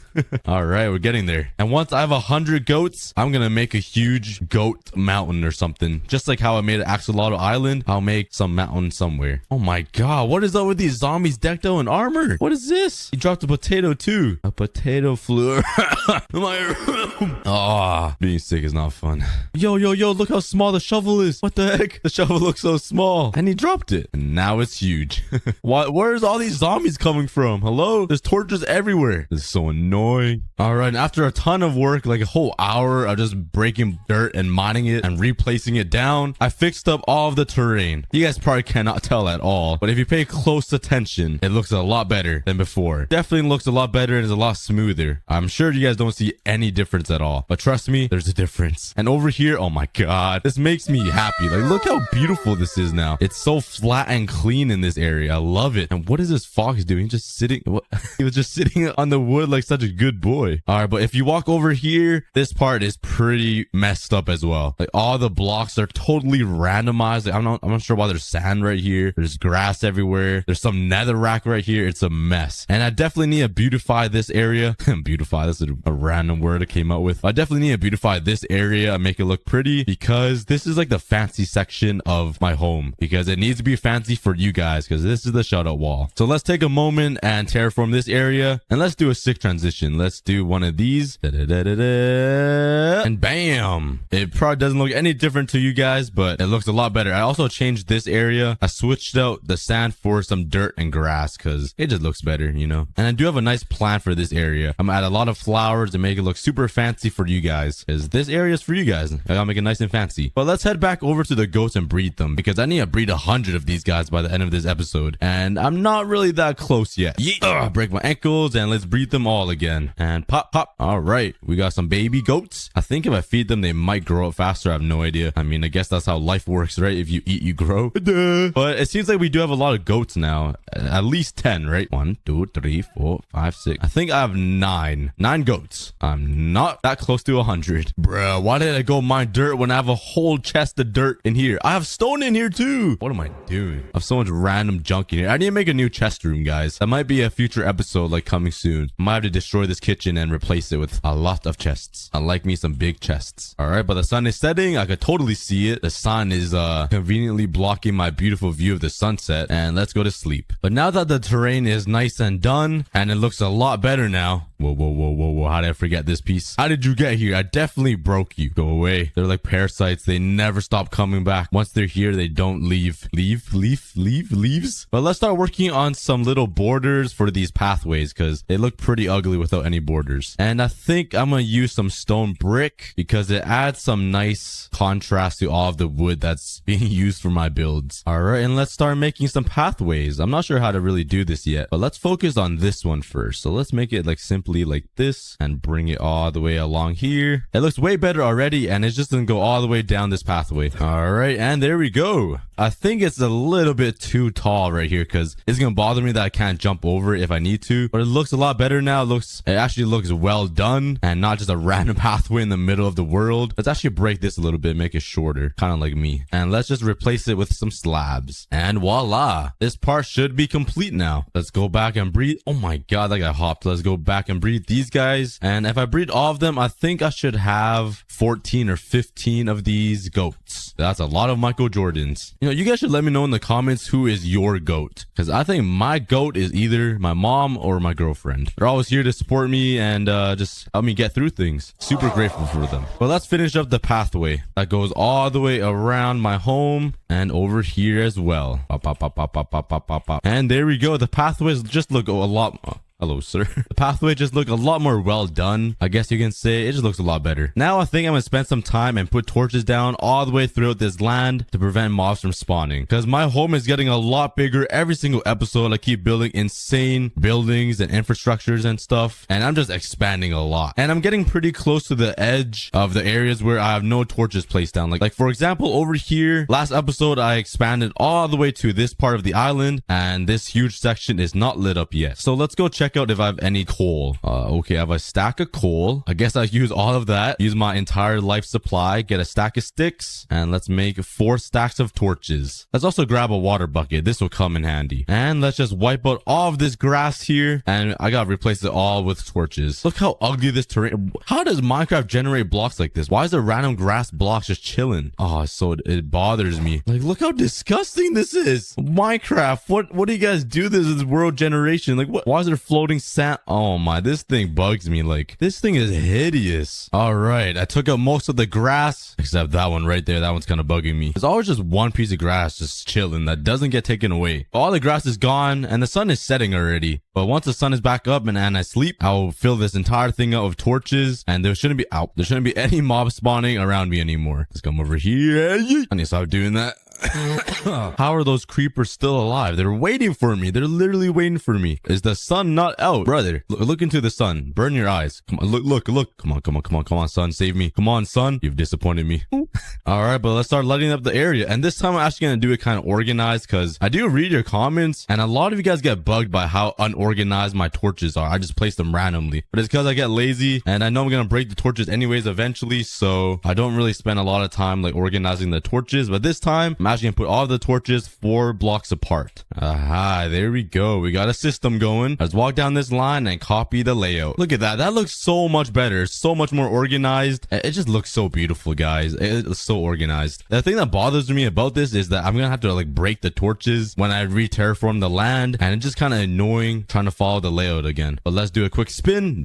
All right, we're getting there. And once I have 100 goats, I'm gonna make a huge goat mountain or something, just like how I made made an axolotl island, I'll make some mountain somewhere. Oh my god, what is up with these zombies decked out in armor? What is this? He dropped a potato too. A potato flew in my room. Ah, being sick is not fun. Yo, look how small the shovel is. What the heck? The shovel looks so small. And he dropped it. And now it's huge. Where's all these zombies coming from? Hello? There's torches everywhere. This is so annoying. All right, after a ton of work, like a whole hour of just breaking dirt and mining it and replacing it down, I fixed up all of the terrain. You guys probably cannot tell at all, but if you pay close attention, it looks a lot better than before. Definitely looks a lot better and is a lot smoother. I'm sure you guys don't see any difference at all, but trust me, there's a difference. And over here, oh my god, this makes me happy. Like, look how beautiful this is now. It's so flat and clean in this area. I love it. And what is this fox doing? Just sitting, what? He was just sitting on the wood like such a good boy. All right, but if you walk over here, this part is pretty messed up as well. Like, all the blocks are totally randomized. Like, I'm not sure why there's sand right here. There's grass everywhere. There's some netherrack right here. It's a mess. And I definitely need to beautify this area. Beautify, this is a random word I came up with. I definitely need to beautify this area and make it look pretty, because this is like the fancy section of my home, because it needs to be fancy for you guys, because this is the shutout wall. So let's take a moment and terraform this area, and let's do a sick transition. Let's do one of these. And bam! It probably doesn't look any different to you guys, but it looks a lot better. I also changed this area. I switched out the sand for some dirt and grass because it just looks better, you know? And I do have a nice plan for this area. I'm gonna add a lot of flowers and make it look super fancy for you guys, because this area is for you guys. I gotta make it nice and fancy. But let's head back over to the goats and breed them, because I need to breed 100 of these guys by the end of this episode, and I'm not really that close yet. Break my ankles and let's breed them all again. And pop. All right, we got some baby goats. I think if I feed them, they might grow up faster. I have no idea. I mean, I guess that's how life works, right? If you eat, you grow. But it seems like we do have a lot of goats now. At least 10, right? 1, 2, 3, 4, 5, 6. I think I have 9 goats. I'm not that close to 100. Bruh, why did I go mine dirt when I have a whole chest of dirt in here? I have stone in here too. What am I doing? I have so much random junk in here. I need to make a new chest room, guys. That might be a future episode, like, coming soon. I might have to destroy this kitchen and replace it with a lot of chests. I like me some big chests. All right, but the sun is setting. I could totally see it. The sun is conveniently blocking my beautiful view of the sunset, and let's go to sleep. But now that the terrain is nice and done, and it looks a lot better now. Whoa. How did I forget this piece? How did you get here? I definitely broke you. Go away. They're like parasites. They never stop coming back. Once they're here, they don't leave. Leaves. But let's start working on some little borders for these pathways, because they look pretty ugly without any borders. And I think I'm going to use some stone brick, because it adds some nice contrast to all of the wood that's being used for my builds. All right, and let's start making some pathways. I'm not sure how to really do this yet, but let's focus on this one first. So let's make it like simply like this and bring it all the way along here. It looks way better already, and it's just gonna go all the way down this pathway. All right, and there we go. I think it's a little bit too tall right here, because it's gonna bother me that I can't jump over it if I need to, but it looks a lot better now. It actually looks well done and not just a random pathway in the middle of the world. Let's actually break this a little bit, make it shorter, kind of like me, and let's just replace it with some slabs, and voila, this part should be complete now. Let's go back and breed. Oh my god, that got hopped. Let's go back and breed these guys, and if I breed all of them, I think I should have 14 or 15 of these goats. That's a lot of Michael Jordans. You know, you guys should let me know in the comments who is your goat, because I think my goat is either my mom or my girlfriend. They're always here to support me and just help me get through things. Super grateful for them. But let's finish up the pathway that goes all the way around my home and over here as well. And there we go. The pathways just look a lot... Hello, sir. The pathway just look a lot more well done. I guess you can say it just looks a lot better. Now I think I'm gonna spend some time and put torches down all the way throughout this land to prevent mobs from spawning, because my home is getting a lot bigger every single episode. I keep building insane buildings and infrastructures and stuff, and I'm just expanding a lot, and I'm getting pretty close to the edge of the areas where I have no torches placed down. Like for example, over here, last episode I expanded all the way to this part of the island, and this huge section is not lit up yet. So let's go check check out if I have any coal. Okay, I have a stack of coal. I guess I use all of that. Use my entire life supply. Get a stack of sticks. And let's make 4 stacks of torches. Let's also grab a water bucket. This will come in handy. And let's just wipe out all of this grass here. And I gotta replace it all with torches. Look how ugly this terrain. How does Minecraft generate blocks like this? Why is there random grass blocks just chilling? Oh, so it bothers me. Like, look how disgusting this is. Minecraft, what do you guys do this world generation? Like, what? Why is there floating sand? Oh my, this thing bugs me. Like, this thing is hideous. All right, I took out most of the grass, except that one right there. That one's kind of bugging me. There's always just one piece of grass just chilling that doesn't get taken away. All the grass is gone, and the sun is setting already. But once the sun is back up and I sleep, I'll fill this entire thing out of torches, and there shouldn't be any mobs spawning around me anymore. Let's come over here. I need to stop doing that. How are those creepers still alive? They're waiting for me. They're literally waiting for me. Is the sun not out? Brother, look into the sun. Burn your eyes. Come on, look. Come on, sun, save me. Come on, sun. You've disappointed me. All right, but let's start lighting up the area. And this time I'm actually going to do it kind of organized, because I do read your comments, and a lot of you guys get bugged by how unorganized my torches are. I just place them randomly. But it's because I get lazy, and I know I'm going to break the torches anyways eventually, so I don't really spend a lot of time like organizing the torches. But this time, I'm actually gonna put all the torches 4 blocks apart. Aha, there we go. We got a system going. Let's walk down this line and copy the layout. Look at that. That looks so much better. So much more organized. It just looks so beautiful, guys. It's so organized. The thing that bothers me about this is that I'm gonna have to like break the torches when I re-terraform the land, and it's just kind of annoying trying to follow the layout again. But let's do a quick spin.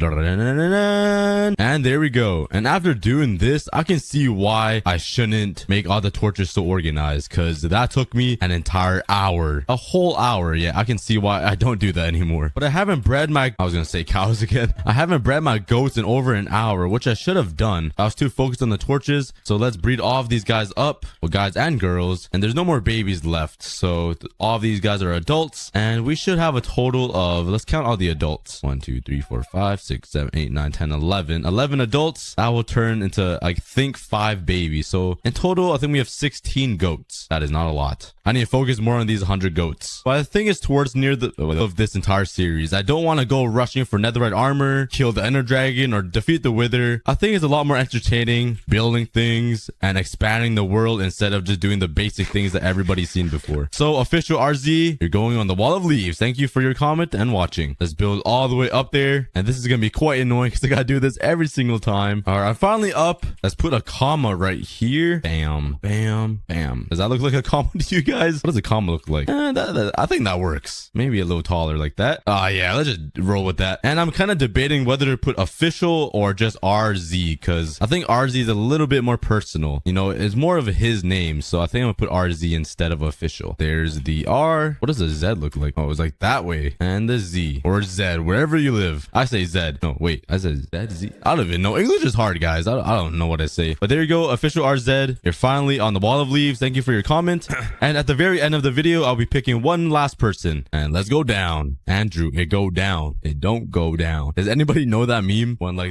And there we go. And after doing this, I can see why I shouldn't make all the torches so organized, because that took me an entire hour. A whole hour. Yeah, I can see why I don't do that anymore. But I haven't bred my... I was gonna say cows again. I haven't bred my goats in over an hour, which I should have done. I was too focused on the torches. So let's breed all of these guys up. Well, guys and girls. And there's no more babies left. So all of these guys are adults. And we should have a total of... Let's count all the adults. 1, 2, 3, 4, 5, 6, 7, 8, 9, 10, 11. 11 adults. That will turn into, I think, 5 babies. So in total, I think we have 16 goats. That is not a lot. I need to focus more on these 100 goats. But the thing is, towards near the of this entire series, I don't want to go rushing for netherite armor, kill the ender dragon, or defeat the wither. I think it's a lot more entertaining building things and expanding the world instead of just doing the basic things that everybody's seen before. So official RZ, you're going on the wall of leaves. Thank you for your comment and watching. Let's build all the way up there, and this is gonna be quite annoying because I gotta do this every single time. All right, I'm finally up. Let's put a comma right here. Bam, bam, bam. Does that look like a comma to you guys? What does a comma look like? I think that works. Maybe a little taller like that. Yeah, let's just roll with that. And I'm kind of debating whether to put official or just RZ, because I think RZ is a little bit more personal. You know, it's more of his name, so I think I'm gonna put RZ instead of official. There's the R. What does the Z look like? Oh, it's like that way. And the Z or Z, wherever you live. I say Z. No, wait, I said Z, Z. I don't even know. English is hard, guys. I don't know what I say. But there you go, official RZ. You're finally on the wall of leaves. Thank you for your comment. And at the very end of the video, I'll be picking one last person. And let's go down. Andrew, it go down. It don't go down. Does anybody know that meme? What am I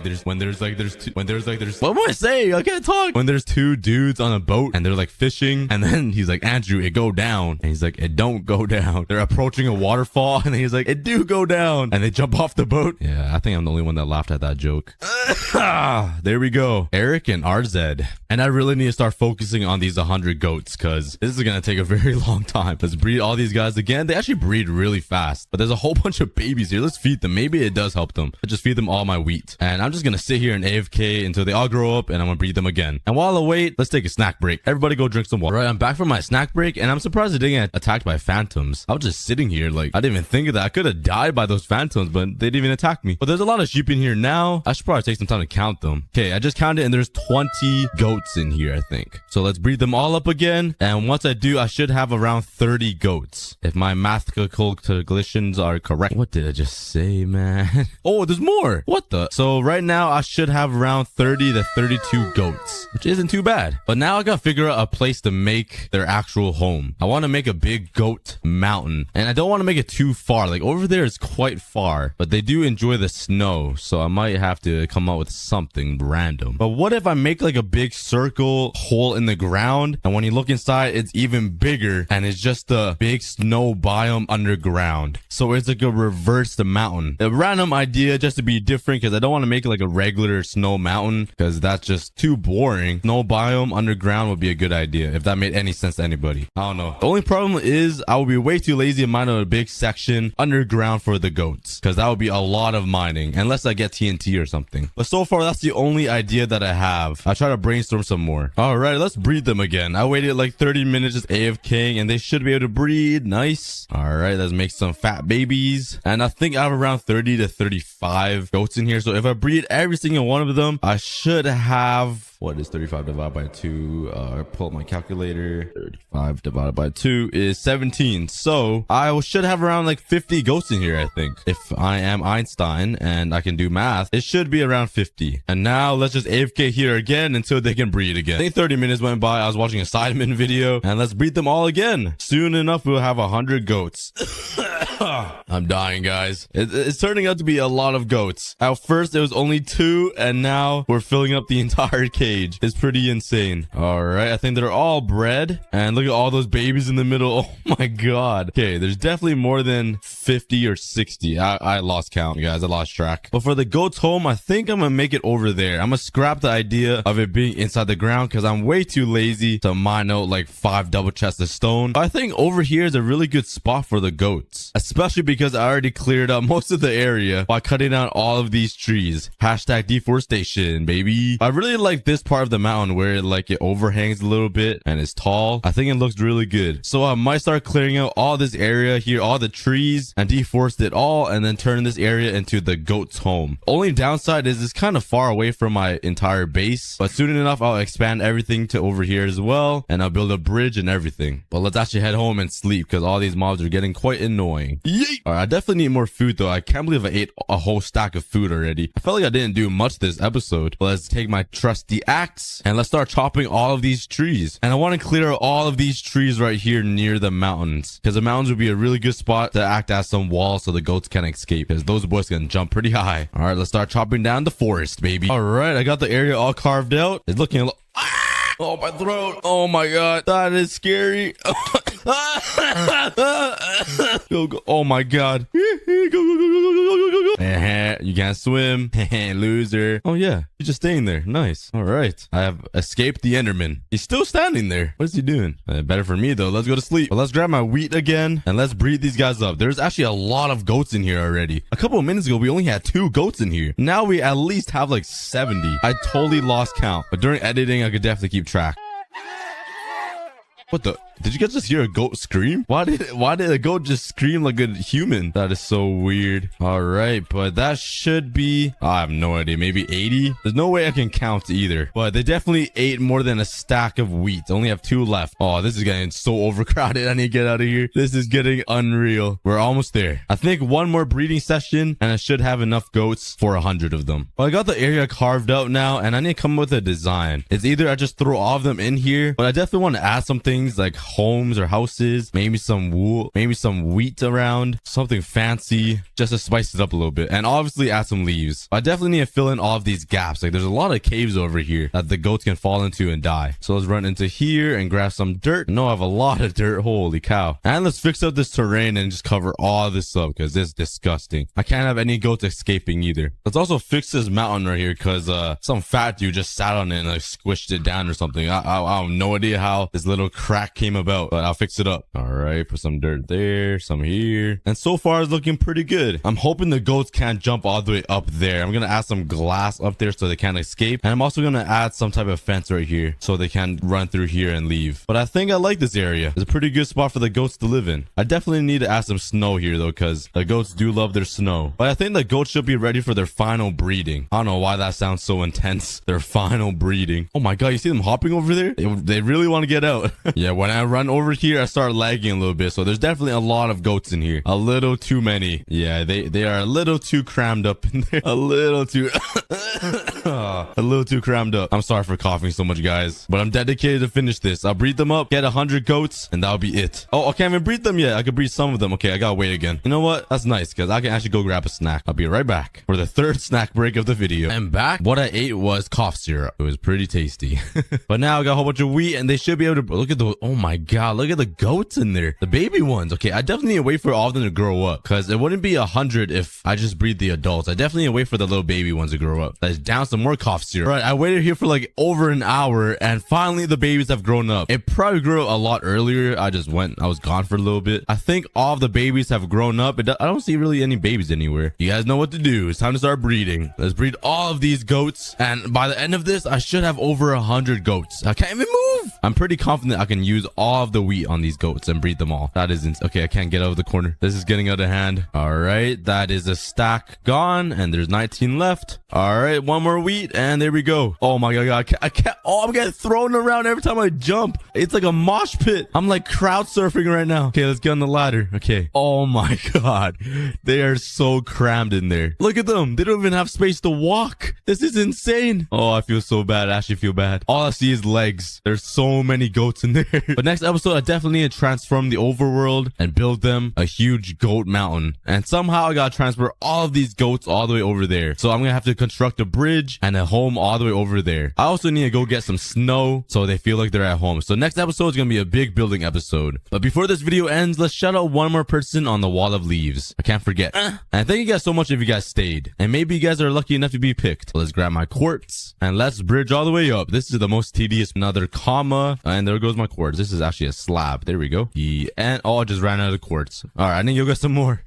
saying? I can't talk. When there's 2 dudes on a boat and they're like fishing, and then he's like, Andrew, it go down. And he's like, it don't go down. They're approaching a waterfall, and then he's like, it do go down. And they jump off the boat. Yeah, I think I'm the only one that laughed at that joke. There we go. Eric and RZ. And I really need to start focusing on these 100 goats, because this is gonna take a very long time. Let's breed all these guys again. They actually breed really fast, but there's a whole bunch of babies here. Let's feed them. Maybe it does help them. I just feed them all my wheat, and I'm just gonna sit here and AFK until they all grow up, and I'm gonna breed them again. And while I wait, let's take a snack break. Everybody go drink some water. All right, I'm back from my snack break, and I'm surprised I didn't get attacked by phantoms. I was just sitting here like, I didn't even think of that. I could have died by those phantoms, but they didn't even attack me. But there's a lot of sheep in here now. I should probably take some time to count them. Okay, I just counted, and there's 20 goats in here, I think. So let's breed them all up again, and once I do, I should have around 30 goats, if my mathematical calculations are correct. What did I just say, man? Oh, there's more. What the? So right now, I should have around 30 to 32 goats, which isn't too bad. But now I gotta figure out a place to make their actual home. I want to make a big goat mountain, and I don't want to make it too far. Like over there is quite far, but they do enjoy the snow, so I might have to come up with something random. But what if I make like a big circle hole in the ground, and when you look inside side, it's even bigger, and it's just a big snow biome underground. So it's like a reverse the mountain. A random idea just to be different, because I don't want to make it like a regular snow mountain, because that's just too boring. Snow biome underground would be a good idea, if that made any sense to anybody. I don't know. The only problem is I would be way too lazy to mine a big section underground for the goats, because that would be a lot of mining, unless I get TNT or something. But so far, that's the only idea that I have. I try to brainstorm some more. All right, let's breed them again. I waited like 30 minutes just AFKing, and they should be able to breed. Nice. All right, let's make some fat babies. And I think I have around 30 to 35 goats in here. So if I breed every single one of them, I should have... What is 35 divided by 2? Pull up my calculator. 35 divided by 2 is 17. So I should have around like 50 goats in here, I think. If I am Einstein and I can do math, it should be around 50. And now let's just AFK here again until they can breed again. I think 30 minutes went by. I was watching a Simon video, and let's breed them all again. Soon enough, we'll have 100 goats. I'm dying, guys. It's turning out to be a lot of goats. At first, it was only 2, and now we're filling up the entire cage. It's pretty insane. All right, I think they're all bred, and look at all those babies in the middle. Oh my god. Okay, there's definitely more than 50 or 60. I lost count, guys. I lost track. But for the goats home, I think I'm gonna make it over there. I'm gonna scrap the idea of it being inside the ground, because I'm way too lazy to mine out like 5 double chests of stone. But I think over here is a really good spot for the goats, especially because I already cleared up most of the area by cutting down all of these trees. Hashtag deforestation, baby. I really like this part of the mountain where it overhangs a little bit and is tall. I think it looks really good. So I might start clearing out all this area here, all the trees, and deforest it all, and then turn this area into the goats home. Only downside is it's kind of far away from my entire base, but soon enough I'll expand everything to over here as well, and I'll build a bridge and everything. But let's actually head home and sleep, because all these mobs are getting quite annoying. Yeet! All right, I definitely need more food though. I can't believe I ate a whole stack of food already. I felt like I didn't do much this episode. But let's take my trusty axe and let's start chopping all of these trees. And I want to clear all of these trees right here near the mountains, because the mountains would be a really good spot to act as some walls so the goats can escape, because those boys can jump pretty high. All right, let's start chopping down the forest, baby. All right, I got the area all carved out. It's looking a little... Oh, my throat. Oh my god, that is scary. Go. Oh my god. Go. You can't swim. Loser. Oh yeah, he's just staying there. Nice. All right, I have escaped the Enderman. He's still standing there. What is he doing? Better for me though. Let's go to sleep. But let's grab my wheat again and let's breed these guys up. There's actually a lot of goats in here already. A couple of minutes ago we only had 2 goats in here. Now we at least have like 70. I totally lost count, but during editing I could definitely keep track. What the? Did you guys just hear a goat scream? Why did a goat just scream like a human? That is so weird. All right, but that should be... I have no idea. Maybe 80? There's no way I can count either. But they definitely ate more than a stack of wheat. I only have 2 left. Oh, this is getting so overcrowded. I need to get out of here. This is getting unreal. We're almost there. I think one more breeding session and I should have enough goats for 100 of them. Well, I got the area carved out now and I need to come up with a design. It's either I just throw all of them in here, but I definitely want to add some things like homes or houses, maybe some wool, maybe some wheat around, something fancy just to spice it up a little bit, and obviously add some leaves. I definitely need to fill in all of these gaps. Like there's a lot of caves over here that the goats can fall into and die. So let's run into here and grab some dirt. No, I have a lot of dirt. Holy cow. And let's fix up this terrain and just cover all this up because it's disgusting. I can't have any goats escaping either. Let's also fix this mountain right here because some fat dude just sat on it and like squished it down or something. I have no idea how this little crack came about, but I'll fix it up. All right, put some dirt there, some here, and so far it's looking pretty good. I'm hoping the goats can't jump all the way up there. I'm gonna add some glass up there so they can't escape, and I'm also gonna add some type of fence right here so they can run through here and leave. But I think I like this area. It's a pretty good spot for the goats to live in. I definitely need to add some snow here though, because the goats do love their snow. But I think the goats should be ready for their final breeding. I don't know why that sounds so intense. Their final breeding. Oh my god, you see them hopping over there? They really want to get out. Yeah, when I run over here, I start lagging a little bit. So there's definitely a lot of goats in here. A little too many. Yeah, they are a little too crammed up in there. A little too crammed up. I'm sorry for coughing so much, guys, but I'm dedicated to finish this. I'll breed them up, get 100 goats, and that'll be it. Oh, I can't even breed them yet. I could breed some of them. Okay, I gotta wait again. You know what? That's nice because I can actually go grab a snack. I'll be right back for the third snack break of the video. I'm back. What I ate was cough syrup. It was pretty tasty. But now I got a whole bunch of wheat and they should be able to look at the, oh my God, look at the goats in there. The baby ones. Okay, I definitely need to wait for all of them to grow up because it wouldn't be 100 if I just breed the adults. I definitely need to wait for the little baby ones to grow up. Let's down some more cough syrup. All right, I waited here for like over an hour and finally the babies have grown up. It probably grew a lot earlier. I was gone for a little bit. I think all of the babies have grown up. I don't see really any babies anywhere. You guys know what to do. It's time to start breeding. Let's breed all of these goats. And by the end of this, I should have over 100 goats. I can't even move. I'm pretty confident I can use all of the wheat on these goats and breed them all. That isn't okay. I can't get out of the corner. This is getting out of hand. All right. That is a stack gone. And there's 19 left. All right. One more wheat. And there we go. Oh my God. I can't. Oh, I'm getting thrown around every time I jump. It's like a mosh pit. I'm like crowd surfing right now. Okay. Let's get on the ladder. Okay. Oh my God. They are so crammed in there. Look at them. They don't even have space to walk. This is insane. Oh, I feel so bad. I actually feel bad. All I see is legs. There's so many goats in there. But next episode, I definitely need to transform the overworld and build them a huge goat mountain. And somehow I gotta transfer all of these goats all the way over there. So I'm gonna have to construct a bridge and a home all the way over there. I also need to go get some snow so they feel like they're at home. So next episode is gonna be a big building episode. But before this video ends, let's shout out one more person on the wall of leaves. I can't forget. And thank you guys so much if you guys stayed. And maybe you guys are lucky enough to be picked. So let's grab my quartz and let's bridge all the way up. This is the most tedious. Another comma. And there goes my quartz. This is actually a slab. There we go. And oh, I just ran out of quartz. All right, I need to go get some more.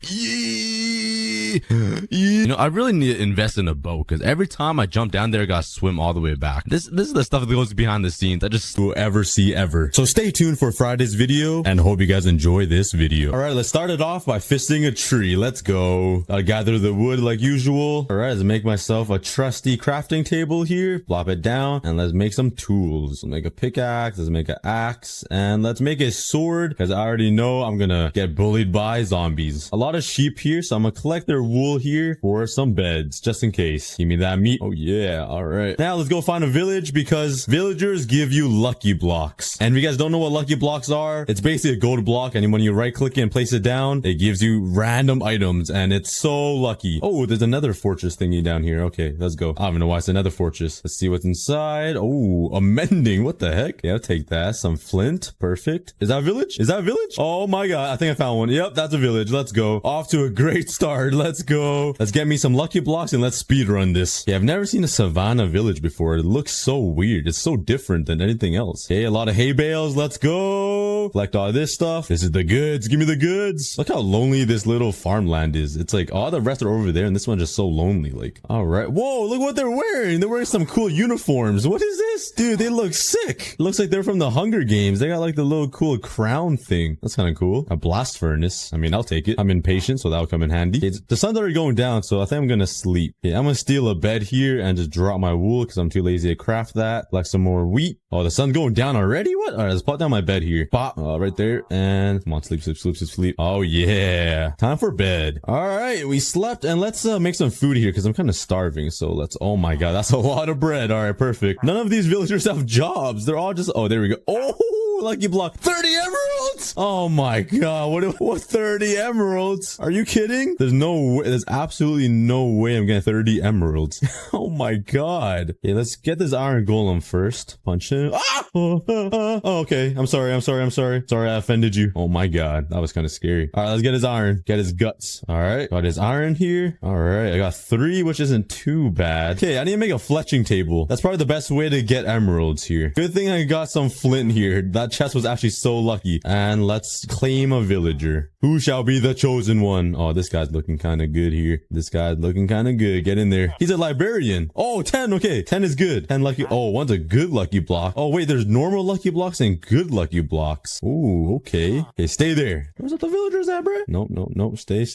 You know, I really need to invest in a boat because every time I jump down there, I gotta swim all the way back. This is the stuff that goes behind the scenes. I just will ever see ever. So stay tuned for Friday's video and hope you guys enjoy this video. All right, let's start it off by fisting a tree. Let's go. Gotta gather the wood like usual. All right, let's make myself a trusty crafting table here. Plop it down and let's make some tools. Let's make a pickaxe. Let's make an axe and let's make a sword because I already know I'm gonna get bullied by zombies. A lot of sheep here, so I'm gonna collect their wool here for some beds just in case. Give me that meat. Oh yeah. All right, now let's go find a village because villagers give you lucky blocks. And if you guys don't know what lucky blocks are, it's basically a gold block, and when you right click it and place it down, it gives you random items and it's so lucky. Oh, there's another fortress thingy down here. Okay, let's go. I don't even know why it's another fortress. Let's see what's inside. Oh, a mending. What the heck? Yeah, I'll take that. Some flint. Perfect. Is that a village? Is that a village? Oh my God, I think I found one. Yep, that's a village. Let's go. Off to a great start. Let's go. Let's get me some lucky blocks and let's speed run this. Yeah, I've never seen a savannah village before. It looks so weird. It's so different than anything else. Okay, a lot of hay bales. Let's go. Collect all this stuff. This is the goods. Give me the goods. Look how lonely this little farmland is. It's like all the rest are over there and this one's just so lonely. Like, all right. Whoa, look what they're wearing. They're wearing some cool uniforms. What is this? Dude, they look sick. It looks like they're from the Hunger Games. They got like the little cool crown thing. That's kind of cool. A blast furnace. I mean, I'll take it. I'm impatient, so that'll come in handy. The sun's already going down, so I think I'm gonna sleep. Yeah, I'm gonna steal a bed here and just drop my wool because I'm too lazy to craft that. Like some more wheat. Oh, the sun's going down already? What? All right, let's plot down my bed here. Pop. Right there. And come on, sleep, sleep, sleep, sleep, sleep. Oh yeah. Time for bed. All right, we slept and let's make some food here because I'm kind of starving. So let's, oh my God, that's a lot of bread. All right, perfect. None of these villagers have jobs. They're all just, oh, there we go. Oh, lucky block. 30 emeralds. Oh my God. What 30 emeralds? Are you kidding? There's no way. There's absolutely no way I'm getting 30 emeralds. Oh my God. Okay, let's get this iron golem first. Punch him. Ah! Oh, okay. I'm sorry. Sorry I offended you. Oh my God. That was kind of scary. All right, let's get his iron. Get his guts. All right. Got his iron here. All right. I got 3, which isn't too bad. Okay, I need to make a fletching table. That's probably the best way to get emeralds here. Good thing I got some flint here. That chest was actually so lucky. And let's claim a villager. Who shall be the chosen one? Oh, this guy's looking kind of good here. This guy's looking kind of good. Get in there. He's a librarian. Oh, 10. Okay, 10 is good. 10 lucky. Oh, one's a good lucky block. Oh, wait, there's normal lucky blocks and good lucky blocks. Ooh, okay. Okay, stay there. Where's the villagers at, bro? No. Stay.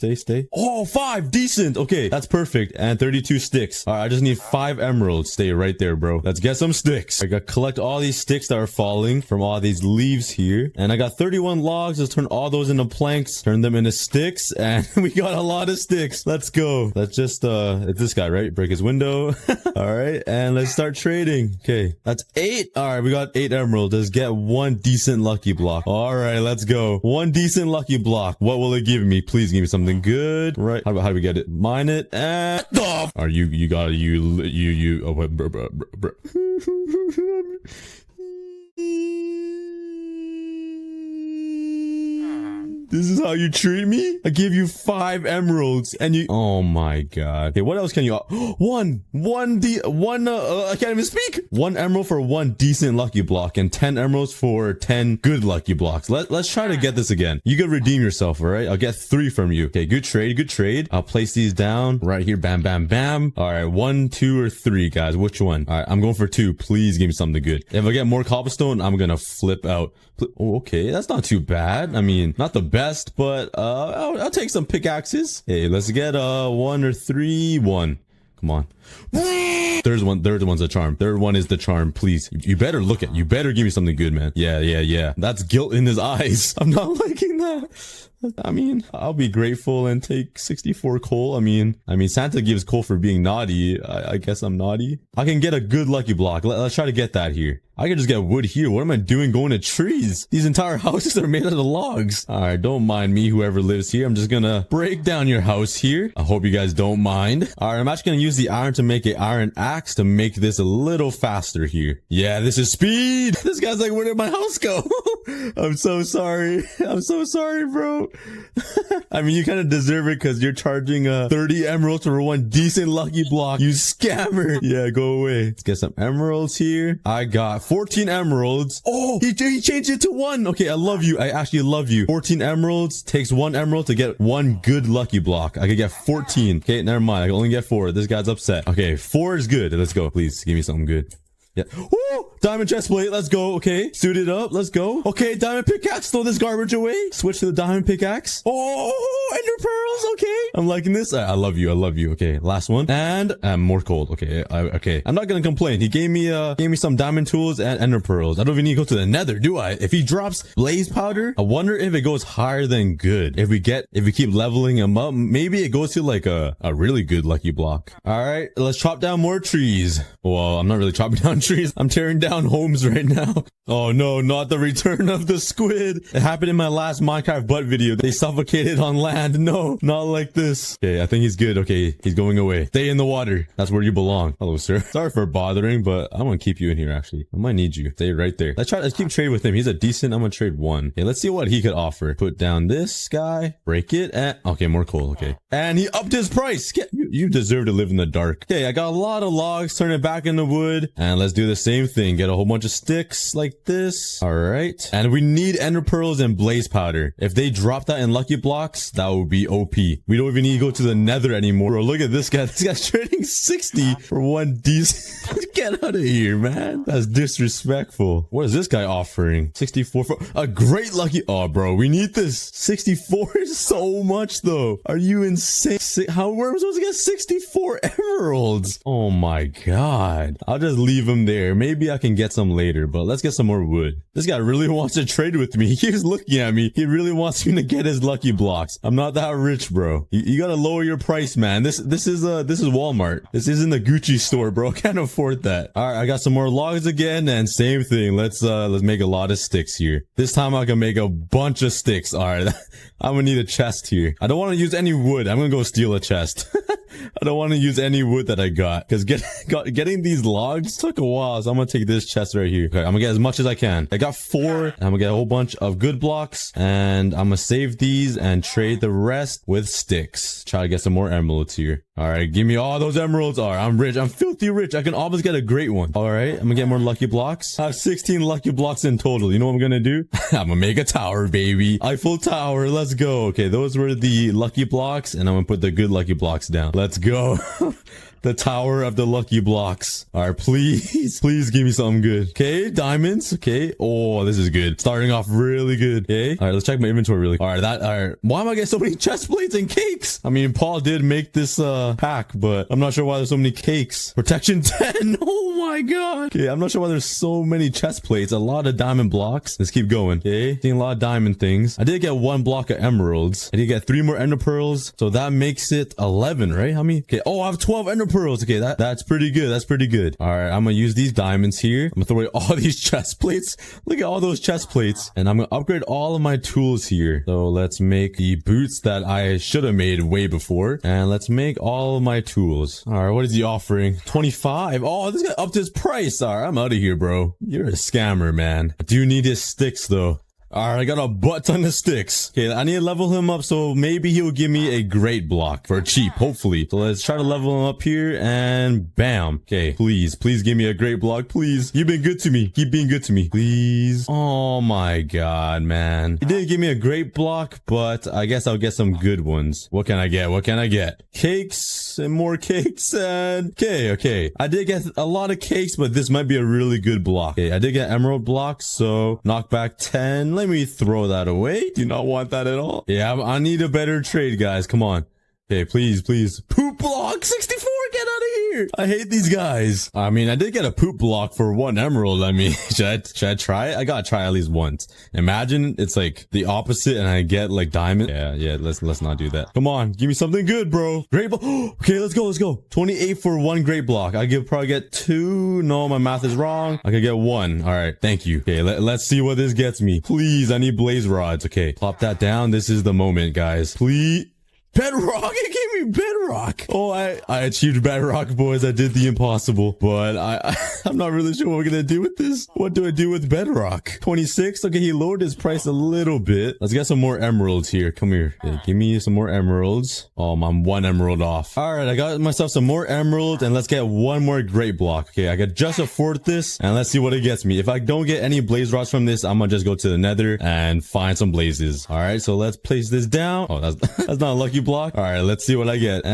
Oh, 5. Decent. Okay, that's perfect. And 32 sticks. All right, I just need 5 emeralds. Stay right there, bro. Let's get some sticks. I got collect all these sticks that are falling from all these leaves here. And I got 31 logs. Let's turn all those into planks. Turn them into sticks. And we got a lot of sticks. Let's go. Let's just, it's this guy, right? Break his window. All right. And let's start trading. Okay. That's 8. All right. We got 8 emeralds. Let's get 1 decent lucky block. All right. Let's go. 1 decent lucky block. What will it give me? Please give me something good. Right. How do we get it? Mine it. And off. Are you got you. Oh, bro. This is how you treat me? I give you 5 emeralds and you... Oh my god. Okay, what else can you... I can't even speak. 1 emerald for 1 decent lucky block and 10 emeralds for 10 good lucky blocks. Let's try to get this again. You can redeem yourself, all right? I'll get 3 from you. Okay, good trade. I'll place these down right here. Bam, bam, bam. All right, 1, 2, or 3, guys. Which one? All right, I'm going for 2. Please give me something good. If I get more cobblestone, I'm gonna flip out. Oh, okay, that's not too bad. I mean, not the best, but I'll take some pickaxes. Hey, let's get 1 or 3. 1. Come on. Third one's a charm. Third one is the charm. Please, you better you better give me something good, man. Yeah. That's guilt in his eyes. I'm not liking that. I mean, I'll be grateful and take 64 coal. I mean, Santa gives coal for being naughty. I guess I'm naughty. I can get a good lucky block. Let's try to get that here. I can just get wood here. What am I doing going to trees? These entire houses are made out of logs. All right, don't mind me, whoever lives here. I'm just gonna break down your house here. I hope you guys don't mind. All right, I'm actually gonna use the iron to make an iron axe to make this a little faster here. Yeah, this is speed. This guy's like, where did my house go? I'm so sorry. I'm so sorry, bro. I mean, you kind of deserve it because you're charging 30 emeralds for 1 decent lucky block. You scammer. Yeah, go away. Let's get some emeralds here. I got 14 emeralds. Oh, he changed it to 1. Okay, I love you. I actually love you. 14 emeralds. Takes 1 emerald to get 1 good lucky block. I could get 14. Okay, never mind. I can only get 4. This guy's upset. Okay, 4 is good. Let's go. Please give me something good. Yeah. Ooh, diamond chest plate. Let's go. Okay. Suit it up. Let's go. Okay. Diamond pickaxe. Throw this garbage away. Switch to the diamond pickaxe. Oh, ender pearls. Okay. I'm liking this. I love you. I love you. Okay. Last one. And more cold. Okay. Okay. I'm not going to complain. He gave me some diamond tools and ender pearls. I don't even need to go to the nether, do I? If he drops blaze powder, I wonder if it goes higher than good. If we keep leveling him up, maybe it goes to like a really good lucky block. All right. Let's chop down more trees. Well, I'm not really chopping down trees. I'm tearing down homes right now. Oh no, not the return of the squid. It happened in my last Minecraft butt video. They suffocated on land. No, not like this. Okay, I think he's good. Okay, he's going away. Stay in the water. That's where you belong. Hello, sir. Sorry for bothering, but I'm gonna keep you in here actually. I might need you. Stay right there. Let's keep trading with him. He's a decent. I'm gonna trade 1. Okay, let's see what he could offer. Put down this guy. Break it. And okay, more coal. Okay. And he upped his price. You deserve to live in the dark. Okay, I got a lot of logs. Turn it back into wood. And let's do the same thing. Get a whole bunch of sticks like this. All right. And we need ender pearls and blaze powder. If they drop that in lucky blocks, that would be OP. We don't even need to go to the nether anymore. Bro, look at this guy. This guy's trading 60 for 1 decent. Get out of here, man. That's disrespectful. What is this guy offering? 64 for a great lucky. Oh, bro, we need this. 64 is so much though. Are you insane? How were we supposed to get 64 emeralds? Oh my god. I'll just leave him there. Maybe I can get some later, but let's get some more wood. This guy really wants to trade with me. He keeps looking at me. He really wants me to get his lucky blocks. I'm not that rich, bro. You gotta lower your price, man. This is Walmart. This isn't the Gucci store, bro. I can't afford that. All right, I got some more logs again, and same thing. Let's make a lot of sticks here. This time I can make a bunch of sticks. All right, I'm gonna need a chest here. I don't want to use any wood. I'm gonna go steal a chest. I don't want to use any wood that I got because getting these logs took a while. So I'm gonna take this chest right here. Okay, I'm gonna get as much as I can. I got 4. I'm gonna get a whole bunch of good blocks, and I'm gonna save these and trade the rest with sticks. Try to get some more emeralds here. All right, give me all those emeralds. All right, I'm rich. I'm filthy rich. I can almost get a great one. All right, I'm gonna get more lucky blocks. I have 16 lucky blocks in total. You know what I'm gonna do? I'm gonna make a tower, baby. Eiffel Tower. Let's go. Okay, those were the lucky blocks, and I'm gonna put the good lucky blocks down. Let's go. The Tower of the Lucky Blocks. All right, please give me something good. Okay, diamonds. Okay. Oh, this is good. Starting off really good. Okay. All right, let's check my inventory really. All right. Why am I getting so many chest plates and cakes? I mean, Paul did make this pack, but I'm not sure why there's so many cakes. Protection 10. Oh my god. Okay, I'm not sure why there's so many chest plates. A lot of diamond blocks. Let's keep going. Okay, seeing a lot of diamond things. I did get 1 block of emeralds. I did get 3 more ender pearls. So that makes it 11, right? How many? Okay. Oh, I have 12 ender pearls. Okay, that's pretty good. That's pretty good. All right, I'm gonna use these diamonds here. I'm gonna throw away all these chest plates. Look at all those chest plates. And I'm gonna upgrade all of my tools here. So let's make the boots that I should have made way before. And let's make all of my tools. All right, what is he offering? 25. Oh, this guy upped his price. All right, I'm out of here, bro. You're a scammer, man. I do need his sticks, though. Alright, I got a butt ton of sticks. Okay, I need to level him up, so maybe he'll give me a great block for cheap, hopefully. So let's try to level him up here, and bam. Okay, please give me a great block, please. You've been good to me. Keep being good to me, please. Oh my god, man. He didn't give me a great block, but I guess I'll get some good ones. What can I get? What can I get? Cakes, and more cakes, and... Okay. I did get a lot of cakes, but this might be a really good block. Okay, I did get emerald blocks, so knockback 10. Let me throw that away. Do not want that at all. Yeah, I need a better trade, guys. Come on. Okay, please. Poop block 64. Get out of here. I hate these guys. I mean, I did get a poop block for 1 emerald. I mean, should I try it? I gotta try at least once. Imagine it's like the opposite and I get like diamond. Yeah, let's not do that. Come on, give me something good, bro. Great block. Okay, let's go. 28 for 1 great block. I could probably get 2. No, my math is wrong. I could get 1. All right, thank you. Okay, let's see what this gets me. Please, I need blaze rods. Okay, plop that down. This is the moment, guys. Please. Bedrock! It gave me bedrock! Oh, I achieved bedrock, boys. I did the impossible. But I'm not really sure what we're gonna do with this. What do I do with bedrock? 26? Okay, he lowered his price a little bit. Let's get some more emeralds here. Come here. Okay, give me some more emeralds. Oh, I'm 1 emerald off. Alright, I got myself some more emeralds, and let's get 1 more great block. Okay, I could just afford this, and let's see what it gets me. If I don't get any blaze rods from this, I'm gonna just go to the nether and find some blazes. Alright, so let's place this down. Oh, that's not a lucky block. All right, let's see what I get.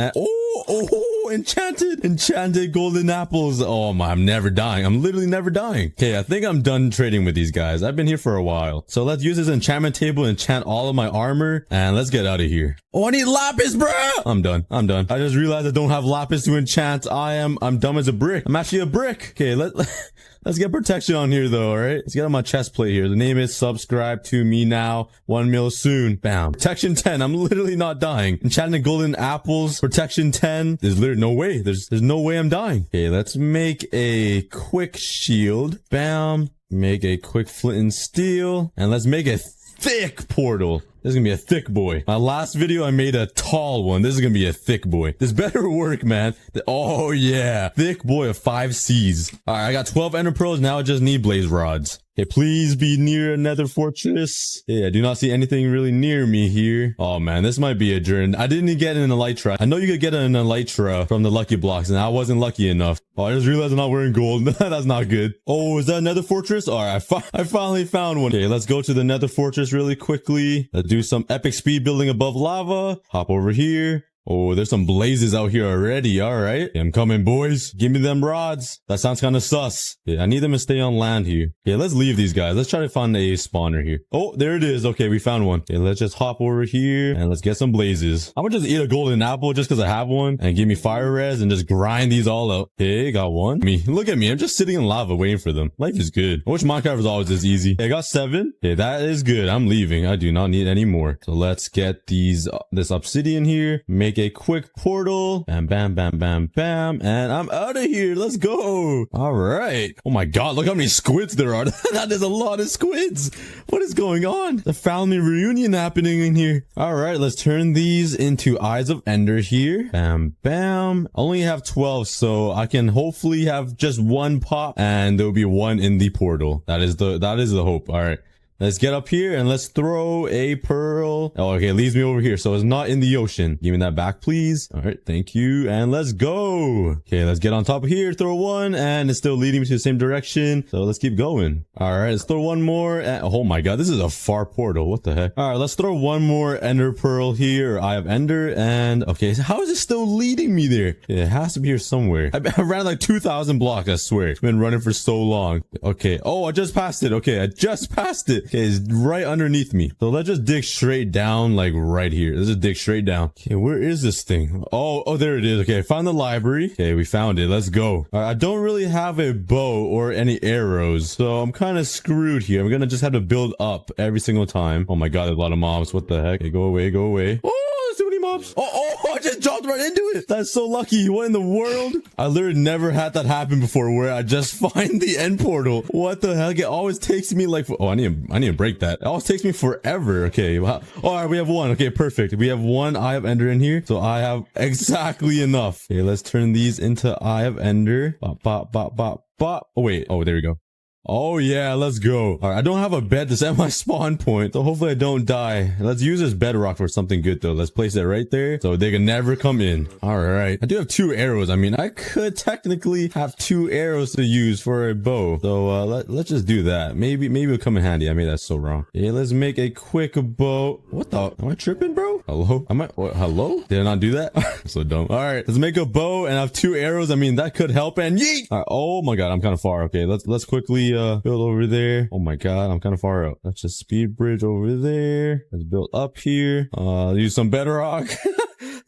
Enchanted golden apples. Oh my, I'm never dying. I'm literally never dying. Okay, I think I'm done trading with these guys. I've been here for a while. So let's use this enchantment table and enchant all of my armor, and let's get out of here. Oh, I need lapis, bro. I'm done. I just realized I don't have lapis to enchant. I'm dumb as a brick. I'm actually a brick. Okay, let's get protection on here though, alright? Let's get on my chest plate here. The name is subscribe to me now. 1 mil soon. Bam. Protection 10. I'm literally not dying. Enchanted golden apples. Protection 10. There's literally no way. There's no way I'm dying. Okay, let's make a quick shield. Bam. Make a quick flint and steel. And let's make a thick portal. This is gonna be a thick boy. My last video, I made a tall one. This is gonna be a thick boy. This better work, man. Oh, yeah. Thick boy of 5 C's. All right, I got 12 ender pearls. Now I just need blaze rods. Okay, please be near another fortress. Yeah, I do not see anything really near me here. Oh, man, this might be a journey. I didn't get an elytra. I know you could get an elytra from the lucky blocks, and I wasn't lucky enough. Oh, I just realized I'm not wearing gold. That's not good. Oh, is that another fortress? All right, I finally found one. Okay, let's go to the nether fortress really quickly. Let's do some epic speed building above lava. Hop over here. Oh, there's some blazes out here already. All right. I'm coming, boys. Give me them rods. That sounds kind of sus. Yeah, I need them to stay on land here. Okay, let's leave these guys. Let's try to find a spawner here. Oh, there it is. Okay, we found one. Okay, let's just hop over here and let's get some blazes. I'm gonna just eat a golden apple just because I have one and give me fire res and just grind these all out. Okay, got one. Look at me. I'm just sitting in lava waiting for them. Life is good. I wish Minecraft was always this easy. Okay, I got 7. Okay, that is good. I'm leaving. I do not need any more. So let's get this obsidian here. Make make a quick portal. Bam, bam, bam, bam, bam. And I'm out of here. Let's go. All right. Oh my God. Look how many squids there are. That is a lot of squids. What is going on? The family reunion happening in here. All right. Let's turn these into Eyes of Ender here. Bam, bam. I only have 12, so I can hopefully have just one pop and there'll be one in the portal. That is the hope. All right. Let's get up here and let's throw a pearl. Oh, okay. It leaves me over here. So it's not in the ocean. Give me that back, please. All right. Thank you. And let's go. Okay. Let's get on top of here. Throw one and it's still leading me to the same direction. So let's keep going. All right. Let's throw one more. And, oh my God. This is a far portal. What the heck? All right. Let's throw one more ender pearl here. Or Eye of Ender. And okay. So how is it still leading me there? It has to be here somewhere. I ran like 2,000 blocks. I swear. It's been running for so long. Okay. Oh, I just passed it. Okay. I just passed it. Okay, it's right underneath me. So let's just dig straight down, like right here. Let's just dig straight down. Okay, where is this thing? Oh, there it is. Okay, I found the library. Okay, we found it. Let's go. All right, I don't really have a bow or any arrows, so I'm kind of screwed here. I'm gonna just have to build up every single time. Oh my God, there's a lot of mobs. What the heck? Okay, go away, go away. Oh, there's too many mobs. Oh, I just jumped right into it. That's so lucky. What in the world? I literally never had that happen before where I just find the end portal. What the heck? It always takes me like, oh, I need to break that. It always takes me forever. Okay. Wow. All right. We have one. Okay. Perfect. We have one Eye of Ender in here. So I have exactly enough. Okay. Let's turn these into Eye of Ender. Bop, bop, bop, bop, bop. Oh, wait. Oh, there we go. Oh yeah, let's go. All right, I don't have a bed to set my spawn point, so hopefully I don't die. Let's use this bedrock for something good though. Let's place it right there so they can never come in. All right, I do have 2 arrows. I mean, I could technically have 2 arrows to use for a bow. So let's just do that. Maybe it'll come in handy. I made that so wrong. Yeah, let's make a quick bow. What the? Am I tripping, bro? Hello? Hello? Did I not do that? So dumb. All right, let's make a bow and I have 2 arrows. I mean, that could help. And yeet! All right, oh my God, I'm kind of far. Okay, let's quickly build over there. Oh my God, I'm kind of far out. Let's just speed bridge over there. Let's build up here. Use some bedrock.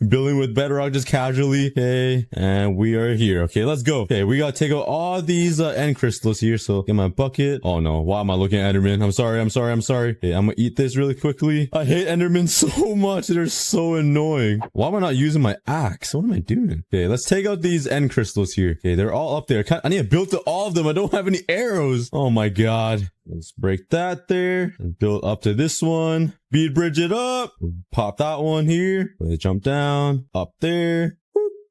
Building with bedrock just casually. Okay, and we are here. Okay, let's go. Okay, we gotta take out all these end crystals here. So get my bucket. Oh no, why am I looking at Enderman? I'm sorry. Okay, I'm gonna eat this really quickly. I hate Enderman so much. They're so annoying. Why am I not using my axe? What am I doing? Okay, let's take out these end crystals here. Okay, they're all up there. I need to build to all of them. I don't have any arrows. Oh my God. Let's break that there and build up to this one. Speed bridge it up. Pop that one here. Let's jump down up there.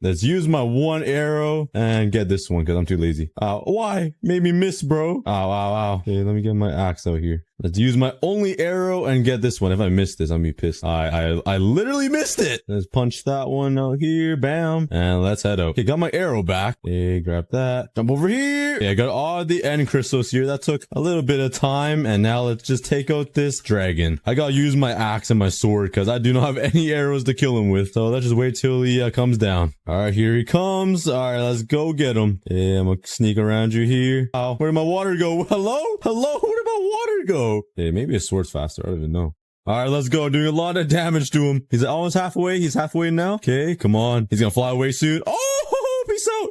Let's use my 1 arrow and get this one because I'm too lazy. Ow, why? Made me miss, bro. Ow. Okay, let me get my axe out here. Let's use my only arrow and get this one. If I miss this, I'll be pissed. I literally missed it. Let's punch that one out here. Bam. And let's head out. Okay, got my arrow back. Okay, grab that. Jump over here. Okay, I got all the end crystals here. That took a little bit of time. And now let's just take out this dragon. I gotta use my axe and my sword because I do not have any arrows to kill him with. So let's just wait till he comes down. All right, here he comes. All right, let's go get him. Yeah, I'm gonna sneak around you here. Oh, where did my water go? Hello? Where did my water go? Hey, maybe his sword's faster. I don't even know. All right, let's go. Doing a lot of damage to him. He's almost halfway. He's halfway now. Okay, come on. He's gonna fly away soon. Oh, peace out.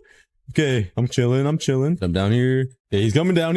Okay, I'm chilling. I'm down here. Okay, he's coming down.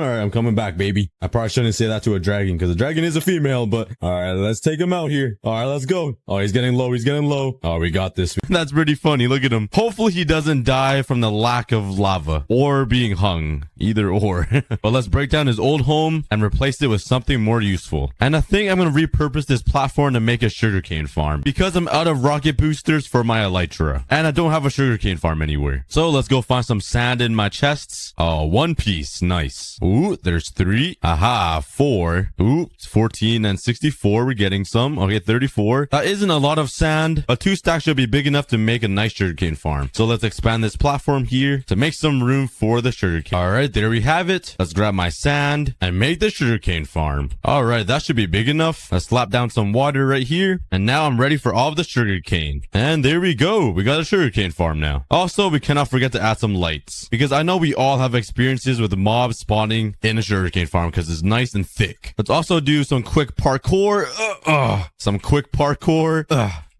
All right, I'm coming back, baby. I probably shouldn't say that to a dragon because a dragon is a female, but all right, let's take him out here. All right, let's go. Oh, he's getting low. Oh, we got this. That's pretty funny. Look at him. Hopefully he doesn't die from the lack of lava or being hung. Either or. But let's break down his old home and replace it with something more useful. And I think I'm going to repurpose this platform to make a sugarcane farm because I'm out of rocket boosters for my elytra. And I don't have a sugarcane farm anywhere. So let's go find some sand in my chests. Oh, 1 piece. Nice. Ooh, there's 3. Aha, 4. Ooh, it's 14 and 64. We're getting some. Okay, 34. That isn't a lot of sand, but 2 stacks should be big enough to make a nice sugarcane farm. So let's expand this platform here to make some room for the sugarcane. All right, there we have it. Let's grab my sand and make the sugarcane farm. All right, that should be big enough. Let's slap down some water right here. And now I'm ready for all of the sugarcane. And there we go. We got a sugarcane farm now. Also, we cannot forget to add some lights because I know we all have experiences with mobs spawning in a sugarcane farm because it's nice and thick. Let's also do some quick parkour.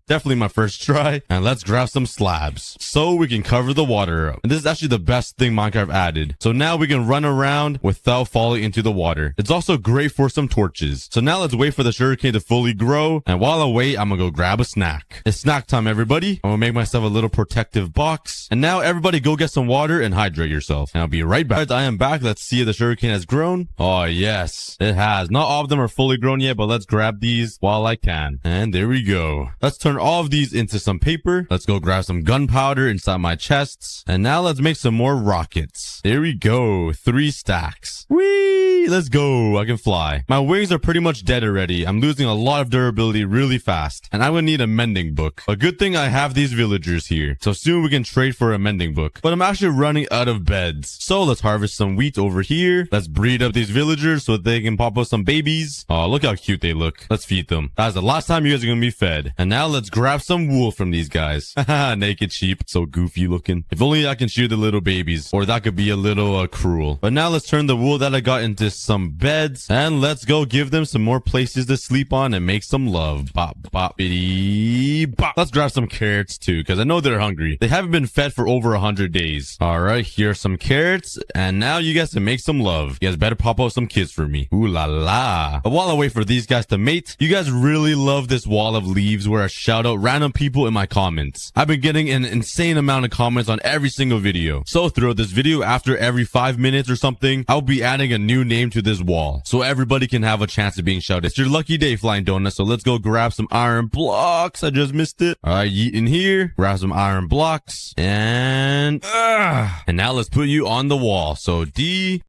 Definitely my first try. And let's grab some slabs so we can cover the water up. And this is actually the best thing Minecraft added. So now we can run around without falling into the water. It's also great for some torches. So now let's wait for the sugarcane to fully grow. And while I wait, I'm gonna go grab a snack. It's snack time, everybody. I'm gonna make myself a little protective box. And now everybody go get some water and hydrate yourself. And I'll be right back. I am back. Let's see if the sugarcane has grown. Oh, yes, it has. Not all of them are fully grown yet, but let's grab these while I can. And there we go. Let's turn all of these into some paper. Let's go grab some gunpowder inside my chests. And now let's make some more rockets. There we go. 3 stacks. Whee! Let's go. I can fly. My wings are pretty much dead already. I'm losing a lot of durability really fast. And I'm gonna need a mending book. A good thing I have these villagers here. So soon we can trade for a mending book. But I'm actually running out of beds. So let's harvest some wheat over here. Let's breed up these villagers so that they can pop up some babies. Oh, look how cute they look. Let's feed them. That's the last time you guys are gonna be fed. And now let's grab some wool from these guys. Haha, naked sheep. So goofy looking. If only I can shoot the little babies. Or that could be a little cruel. But now let's turn the wool that I got into some beds. And let's go give them some more places to sleep on and make some love. Bop, bop, bitty, bop. Let's grab some carrots too, because I know they're hungry. They haven't been fed for over 100 days. Alright, here's some carrots. And now you guys can make some love. You guys better pop out some kids for me. Ooh la la. But while I wait for these guys to mate, you guys really love this wall of leaves where I shout out random people in my comments. I've been getting an insane amount of comments on every single video. So throughout this video, after every 5 minutes or something, I'll be adding a new name to this wall so everybody can have a chance of being shouted. It's your lucky day, Flying Donut. So let's go grab some iron blocks. I just missed it. Alright, yeet in here. Grab some iron blocks. And now let's put you on the wall. So D-O-N-U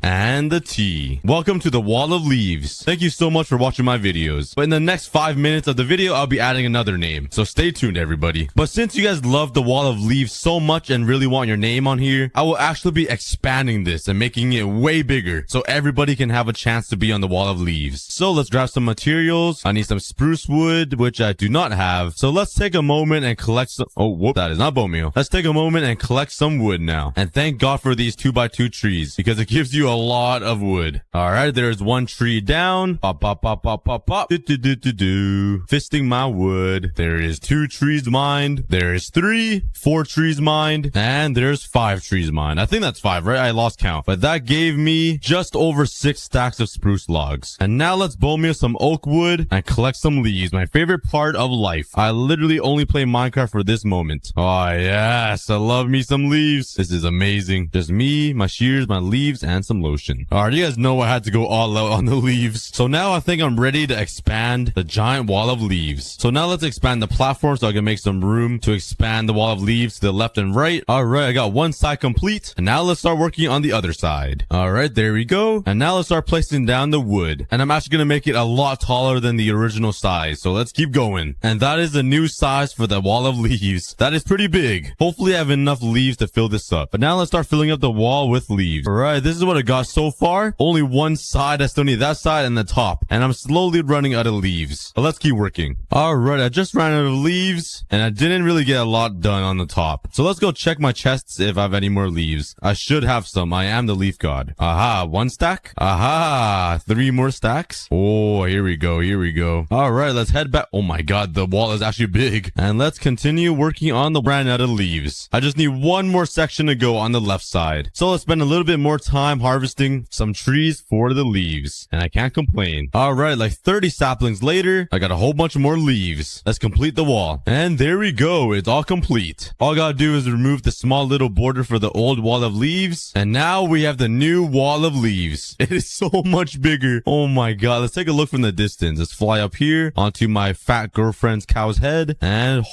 and the T. Welcome to the wall of leaves. Thank you so much for watching my videos. But in the next 5 minutes of the video, I'll be adding another name. So stay tuned, everybody. But since you guys love the wall of leaves so much and really want your name on here, I will actually be expanding this and making it way bigger so everybody can have a chance to be on the wall of leaves. So let's grab some materials. I need some spruce wood, which I do not have. So let's take a moment and collect some. Oh, whoop, that is not bone meal. Let's take a moment and collect some wood now. And thank God for these 2x2 trees because it gives you a lot of wood. All right, there's one tree down. Pop, pop, pop, pop, pop, pop. Fisting my wood. There is 2 trees mined. There is 3, 4 trees mined, and there's 5 trees mined. I think that's 5, right? I lost count. But that gave me just over 6 stacks of spruce logs. And now let's bone meal some oak wood and collect some leaves. My favorite part of life. I literally only play Minecraft for this moment. Oh yes, I love me some leaves. This is amazing. Just me, my shears, my leaves, and some lotion. Alright, you guys know I had to go all out on the leaves. So now I think I'm ready to expand the giant wall of leaves. So now let's expand the platform so I can make some room to expand the wall of leaves to the left and right. Alright, I got one side complete. And now let's start working on the other side. Alright, there we go. And now let's start placing down the wood. And I'm actually going to make it a lot taller than the original size. So let's keep going. And that is the new size for the wall of leaves. That is pretty big. Hopefully I have enough leaves to fill this up. But now let's start filling up the wall with leaves. Alright, this is what I got so far. Only one side. I still need that side and the top. And I'm slowly running out of leaves. But let's keep working. Alright, I just ran out of leaves. And I didn't really get a lot done on the top. So let's go check my chests if I have any more leaves. I should have some. I am the leaf god. Aha, 1 stack. Aha, 3 more stacks. Oh, here we go. Here we go. Alright, let's head back. Oh my god, the wall is actually big. And let's continue working on the ran out of leaves. I just need one more section to go on the left side. So let's spend a little bit more time harvesting some trees for the leaves. And I can't complain. Alright, like 30 saplings later, I got a whole bunch more leaves. Let's complete the wall. And there we go. It's all complete. All I gotta do is remove the small little border for the old wall of leaves. And now we have the new wall of leaves. It is so much bigger. Oh my god. Let's take a look from the distance. Let's fly up here onto my fat girlfriend's cow's head. And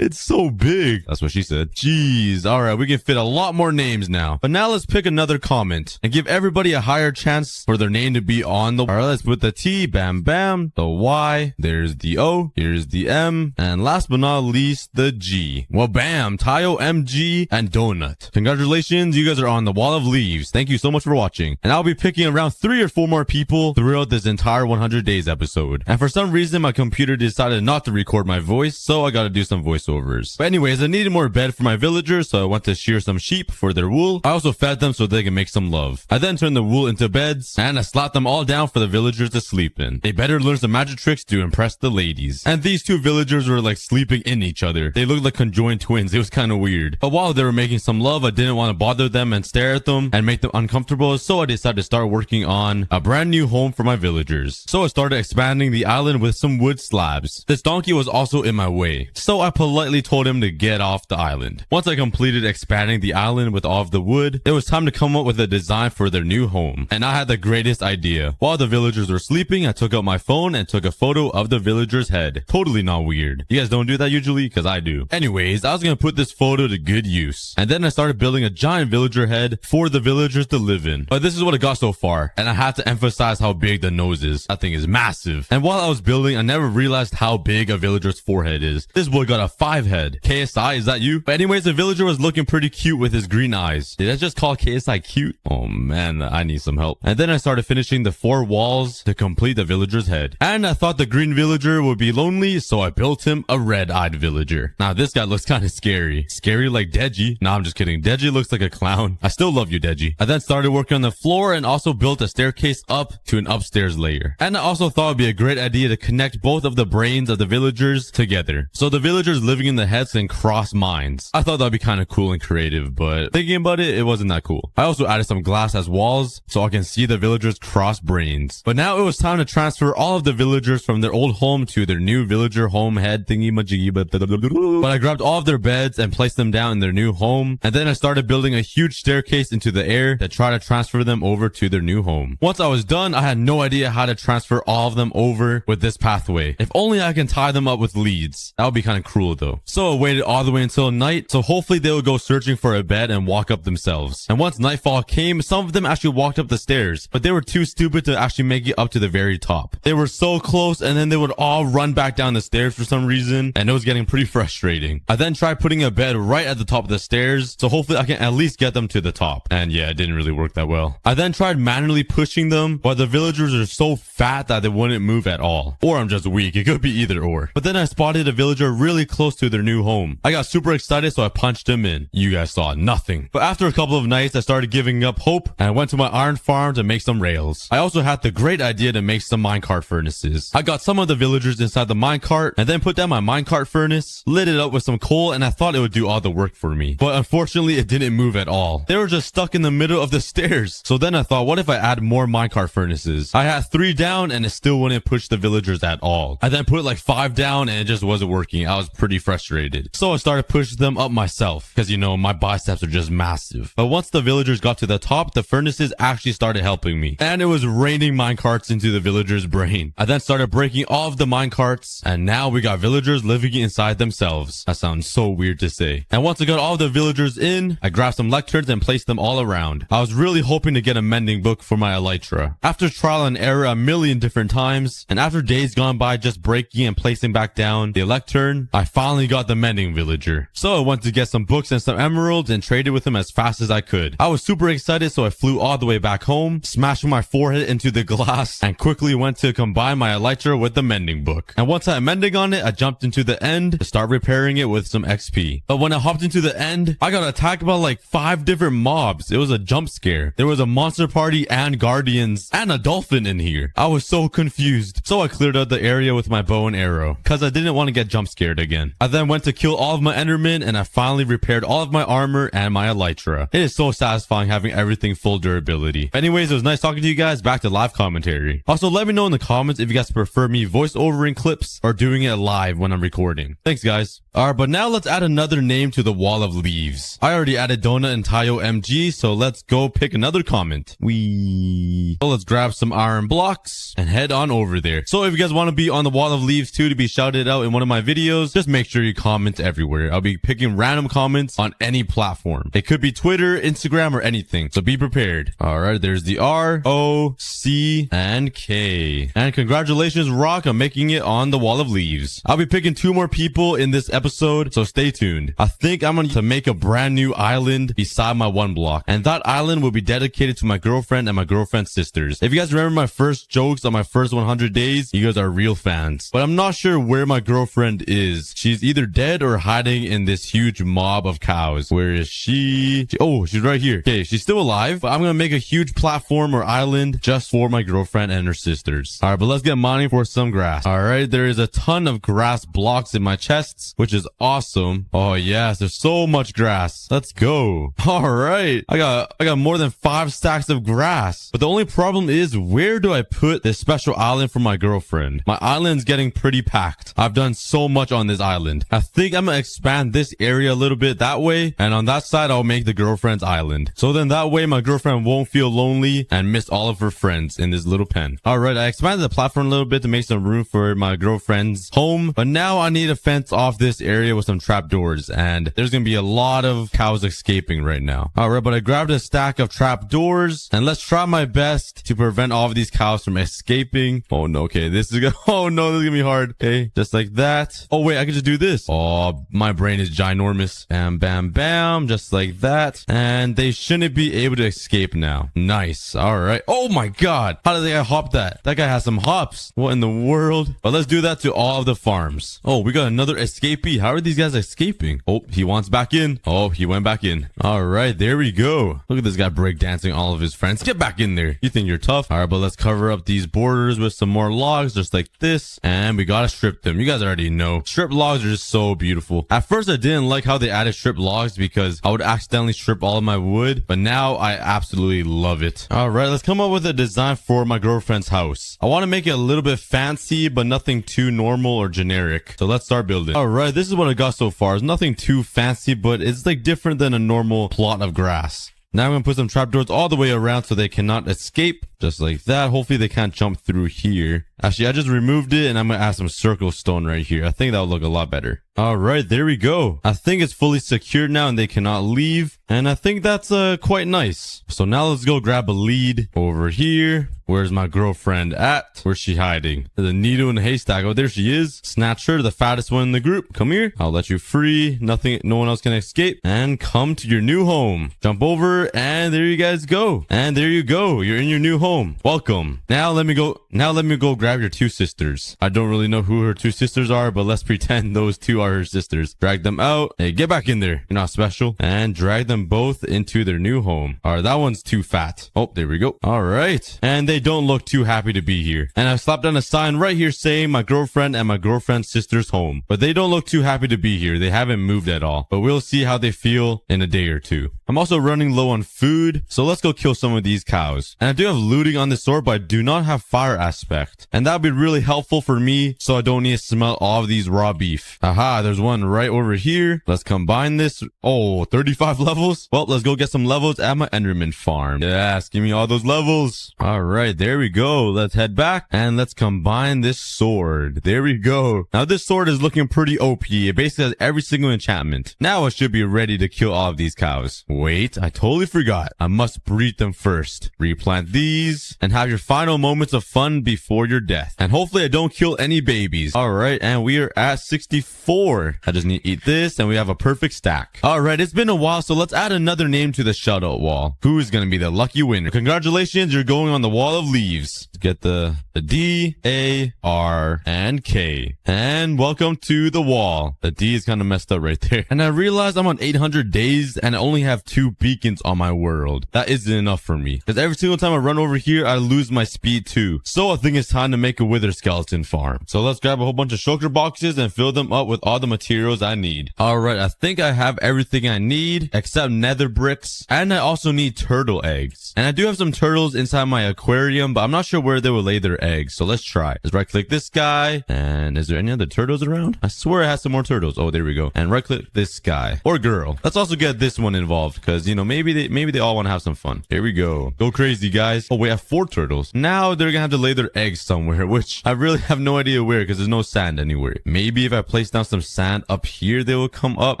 it's so big. That's what she said. Jeez. Alright, we can fit a lot more names now. But now let's pick another comment and give everybody a higher chance for their name to be on the... Alright, let's put the T, bam, bam, the Y, there's the O, here's the M, and last but not least, the G. Well, bam, Tayo, MG, and Donut. Congratulations, you guys are on the wall of leaves. Thank you so much for watching. And I'll be picking around 3 or 4 more people throughout this entire 100 days episode. And for some reason, my computer decided not to record my voice, so I gotta do some some voiceovers. But anyways, I needed more bed for my villagers, so I went to shear some sheep for their wool. I also fed them so they can make some love. I then turned the wool into beds, and I slapped them all down for the villagers to sleep in. They better learn some magic tricks to impress the ladies. And these two villagers were like sleeping in each other. They looked like conjoined twins. It was kind of weird. But while they were making some love, I didn't want to bother them and stare at them and make them uncomfortable, so I decided to start working on a brand new home for my villagers. So I started expanding the island with some wood slabs. This donkey was also in my way, so I politely told him to get off the island. Once I completed expanding the island with all of the wood, it was time to come up with a design for their new home. And I had the greatest idea. While the villagers were sleeping, I took out my phone and took a photo of the villager's head. Totally not weird. You guys don't do that usually? Because I do. Anyways, I was gonna put this photo to good use. And then I started building a giant villager head for the villagers to live in. But this is what I got so far, and I had to emphasize how big the nose is. That thing is massive. And while I was building, I never realized how big a villager's forehead is. This boy got a 5 head. KSI, is that you? But anyways, the villager was looking pretty cute with his green eyes. Did I just call KSI cute? Oh man, I need some help. And then I started finishing the 4 walls to complete the villager's head. And I thought the green villager would be lonely, so I built him a red-eyed villager. Now this guy looks kind of scary. Scary like Deji. Nah, I'm just kidding. Deji looks like a clown. I still love you, Deji. I then started working on the floor and also built a staircase up to an upstairs layer. And I also thought it'd be a great idea to connect both of the brains of the villagers together, so the villagers living in the heads can cross minds. I thought that'd be kind of cool and creative, but thinking about it, it wasn't that cool. I also added some glass as walls so I can see the villagers cross brains. But now it was time to transfer all of the villagers from their old home to their new villager home head thingy majiggy. But I grabbed all of their beds and placed them down in their new home, and then I started building a huge staircase into the air to try to transfer them over to their new home. Once I was done, I had no idea how to transfer all of them over with this pathway. If only I can tie them up with leads. That would be kind of cruel though. So I waited all the way until night, so hopefully they would go searching for a bed and walk up themselves. And once nightfall came, some of them actually walked up the stairs, but they were too stupid to actually make it up to the very top. They were so close, and then they would all run back down the stairs for some reason, and it was getting pretty frustrating. I then tried putting a bed right at the top of the stairs, so hopefully I can at least get them to the top. And yeah, it didn't really work that well. I then tried manually pushing them, but the villagers are so fat that they wouldn't move at all. Or I'm just weak. It could be either or. But then I spotted a villager really close to their new home. I got super excited, so I punched him in. You guys saw nothing. But after a couple of nights, I started giving up hope, and I went to my iron farm to make some rails. I also had the great idea to make some minecart furnaces. I got some of the villagers inside the minecart, and then put down my minecart furnace, lit it up with some coal, and I thought it would do all the work for me. But unfortunately, it didn't move at all. They were just stuck in the middle of the stairs. So then I thought, what if I add more minecart furnaces? I had 3 down, and it still wouldn't push the villagers at all. I then put like 5 down, and it just wasn't working. I was pretty frustrated. So I started pushing them up myself, because you know, my biceps are just massive. But once the villagers got to the top, the furnaces actually started helping me, and it was raining minecarts into the villagers' brain. I then started breaking all of the minecarts, and now we got villagers living inside themselves. That sounds so weird to say. And once I got all the villagers in, I grabbed some lecterns and placed them all around. I was really hoping to get a mending book for my elytra. After trial and error a million different times, and after days gone by just breaking and placing back down the lectern, I finally got the mending villager. So I went to get some books and some emeralds and traded with him as fast as I could. I was super excited, so I flew all the way back home, smashing my forehead into the glass, and quickly went to combine my elytra with the mending book. And once I had mending on it, I jumped into the end to start repairing it with some XP. But when I hopped into the end, I got attacked by like 5 different mobs. It was a jump scare. There was a monster party and guardians and a dolphin in here. I was so confused. So I cleared out the area with my bow and arrow, because I didn't want to get jump scared again. I then went to kill all of my endermen, and I finally repaired all of my armor and my elytra. It is so satisfying having everything full durability. Anyways, it was nice talking to you guys. Back to live commentary. Also, let me know in the comments if you guys prefer me voice-overing clips or doing it live when I'm recording. Thanks, guys. Alright, but now let's add another name to the wall of leaves. I already added Dona and Tayo MG, so let's go pick another comment. So let's grab some iron blocks and head on over there. So if you guys want to be on the wall of leaves too, to be shouted out in one of my videos, just make sure you comment everywhere. I'll be picking random comments on any platform. It could be Twitter, Instagram, or anything, so be prepared. Alright, there's the R, O, C, and K. And congratulations, Rock, on making it on the wall of leaves. I'll be picking 2 more people in this episode episode, so stay tuned. I think I'm going to make a brand new island beside my 1 block, and that island will be dedicated to my girlfriend and my girlfriend's sisters. If you guys remember my first jokes on my first 100 days, you guys are real fans. But I'm not sure where my girlfriend is. She's either dead or hiding in this huge mob of cows. Where is she? Oh, she's right here. Okay, she's still alive, but I'm going to make a huge platform or island just for my girlfriend and her sisters. All right, but let's get mining for some grass. All right, there is a ton of grass blocks in my chests, which is awesome. Oh yes, there's so much grass. Let's go. All right, I got more than 5 stacks of grass. But the only problem is, where do I put this special island for my girlfriend? My island's getting pretty packed. I've done so much on this island. I think I'm gonna expand this area a little bit that way, and on that side I'll make the girlfriend's island. So then that way my girlfriend won't feel lonely and miss all of her friends in this little pen. All right, I expanded the platform a little bit to make some room for my girlfriend's home, but now I need to fence off this area with some trapdoors, and there's gonna be a lot of cows escaping right now. All right, but I grabbed a stack of trapdoors, and let's try my best to prevent all of these cows from escaping. Oh no, okay, this is gonna, oh no, this is gonna be hard. Okay, just like that. Oh wait, I can just do this. Oh, my brain is ginormous. Bam, bam, bam, just like that. And they shouldn't be able to escape now. Nice. All right. Oh my god, how did that guy hop that? That guy has some hops. What in the world? But let's do that to all of the farms. Oh, we got another escapee. How are these guys escaping? Oh, he wants back in. Oh, he went back in. All right, there we go. Look at this guy breakdancing all of his friends. Get back in there. You think you're tough? All right, but let's cover up these borders with some more logs just like this, and we gotta strip them. You guys already know strip logs are just so beautiful. At first I didn't like how they added strip logs because I would accidentally strip all of my wood, but now I absolutely love it. All right, let's come up with a design for my girlfriend's house. I want to make it a little bit fancy, but nothing too normal or generic. So let's start building. All right, this is what I got so far. It's nothing too fancy, but it's like different than a normal plot of grass. Now I'm going to put some trapdoors all the way around so they cannot escape. Just like that. Hopefully they can't jump through here. Actually, I just removed it and I'm going to add some circle stone right here. I think that'll look a lot better. All right, there we go. I think it's fully secured now and they cannot leave. And I think that's quite nice. So now let's go grab a lead over here. Where's my girlfriend at? Where's she hiding? There's a needle in a haystack. Oh, there she is. Snatch her, the fattest one in the group. Come here. I'll let you free. No one else can escape. And come to your new home. Jump over and there you guys go. And there you go. You're in your new home. Welcome. Now let me go grab your 2 sisters. I don't really know who her 2 sisters are, but let's pretend those 2 are her sisters. Drag them out. Hey, get back in there. You're not special. And drag them both into their new home. All right, that one's too fat. Oh, there we go. All right. And they don't look too happy to be here. And I've slapped on a sign right here saying my girlfriend and my girlfriend's sister's home. But they don't look too happy to be here. They haven't moved at all. But we'll see how they feel in a day or two. I'm also running low on food, so let's go kill some of these cows. And I do have looting on this sword, but I do not have fire aspect. And that would be really helpful for me, so I don't need to smell all of these raw beef. Aha, there's one right over here. Let's combine this. Oh, 35 levels? Well, let's go get some levels at my Enderman farm. Yes, give me all those levels. All right, there we go. Let's head back and let's combine this sword. There we go. Now this sword is looking pretty OP. It basically has every single enchantment. Now I should be ready to kill all of these cows. Wait, I totally forgot. I must breed them first. Replant these and have your final moments of fun before your death. And hopefully I don't kill any babies. All right, and we are at 64. I just need to eat this and we have a perfect stack. All right, it's been a while, so let's add another name to the shoutout wall. Who is going to be the lucky winner? Congratulations, you're going on the wall of leaves. Get the D, A, R, and K. And welcome to the wall. The D is kind of messed up right there. And I realized I'm on 800 days and I only have 2 beacons on my world. That isn't enough for me, because every single time I run over here, I lose my speed too. So I think it's time to make a wither skeleton farm. So let's grab a whole bunch of shulker boxes and fill them up with all the materials I need. All right, I think I have everything I need except nether bricks, and I also need turtle eggs. And I do have some turtles inside my aquarium, but I'm not sure where they will lay their eggs. So let's try. Let's right click this guy. And is there any other turtles around? I swear it has some more turtles. Oh, there we go. And right click this guy or girl. Let's also get this one involved, because you know, maybe they all want to have some fun. Here we go. Go crazy, guys. Oh wait, we have 4 turtles. Now they're gonna have to lay their eggs somewhere, which I really have no idea where because there's no sand anywhere. Maybe if I place down some sand up here, they will come up.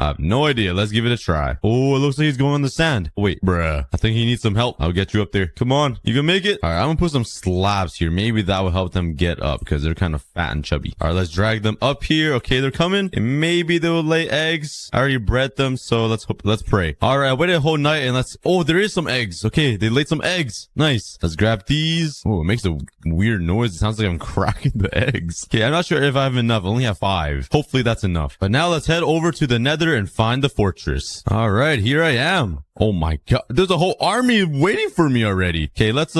I have no idea. Let's give it a try. Oh, it looks like he's going on the sand. Wait, bruh. I think he needs some help. I'll get you up there. Come on. You can make it. All right, I'm gonna put some slabs here. Maybe that will help them get up because they're kind of fat and chubby. All right, let's drag them up here. Okay, they're coming. And maybe they will lay eggs. I already bred them, so let's pray. All right, I waited a whole night and oh, there is some eggs. Okay, they laid some eggs. Nice. Let's grab these. Oh, it makes a weird noise. It sounds like I'm cracking the eggs. Okay, I'm not sure if I have enough. I only have 5. Hopefully that's enough. But now let's head over to the Nether and find the fortress. All right, here I am. Oh my god, there's a whole army waiting for me already. Okay, let's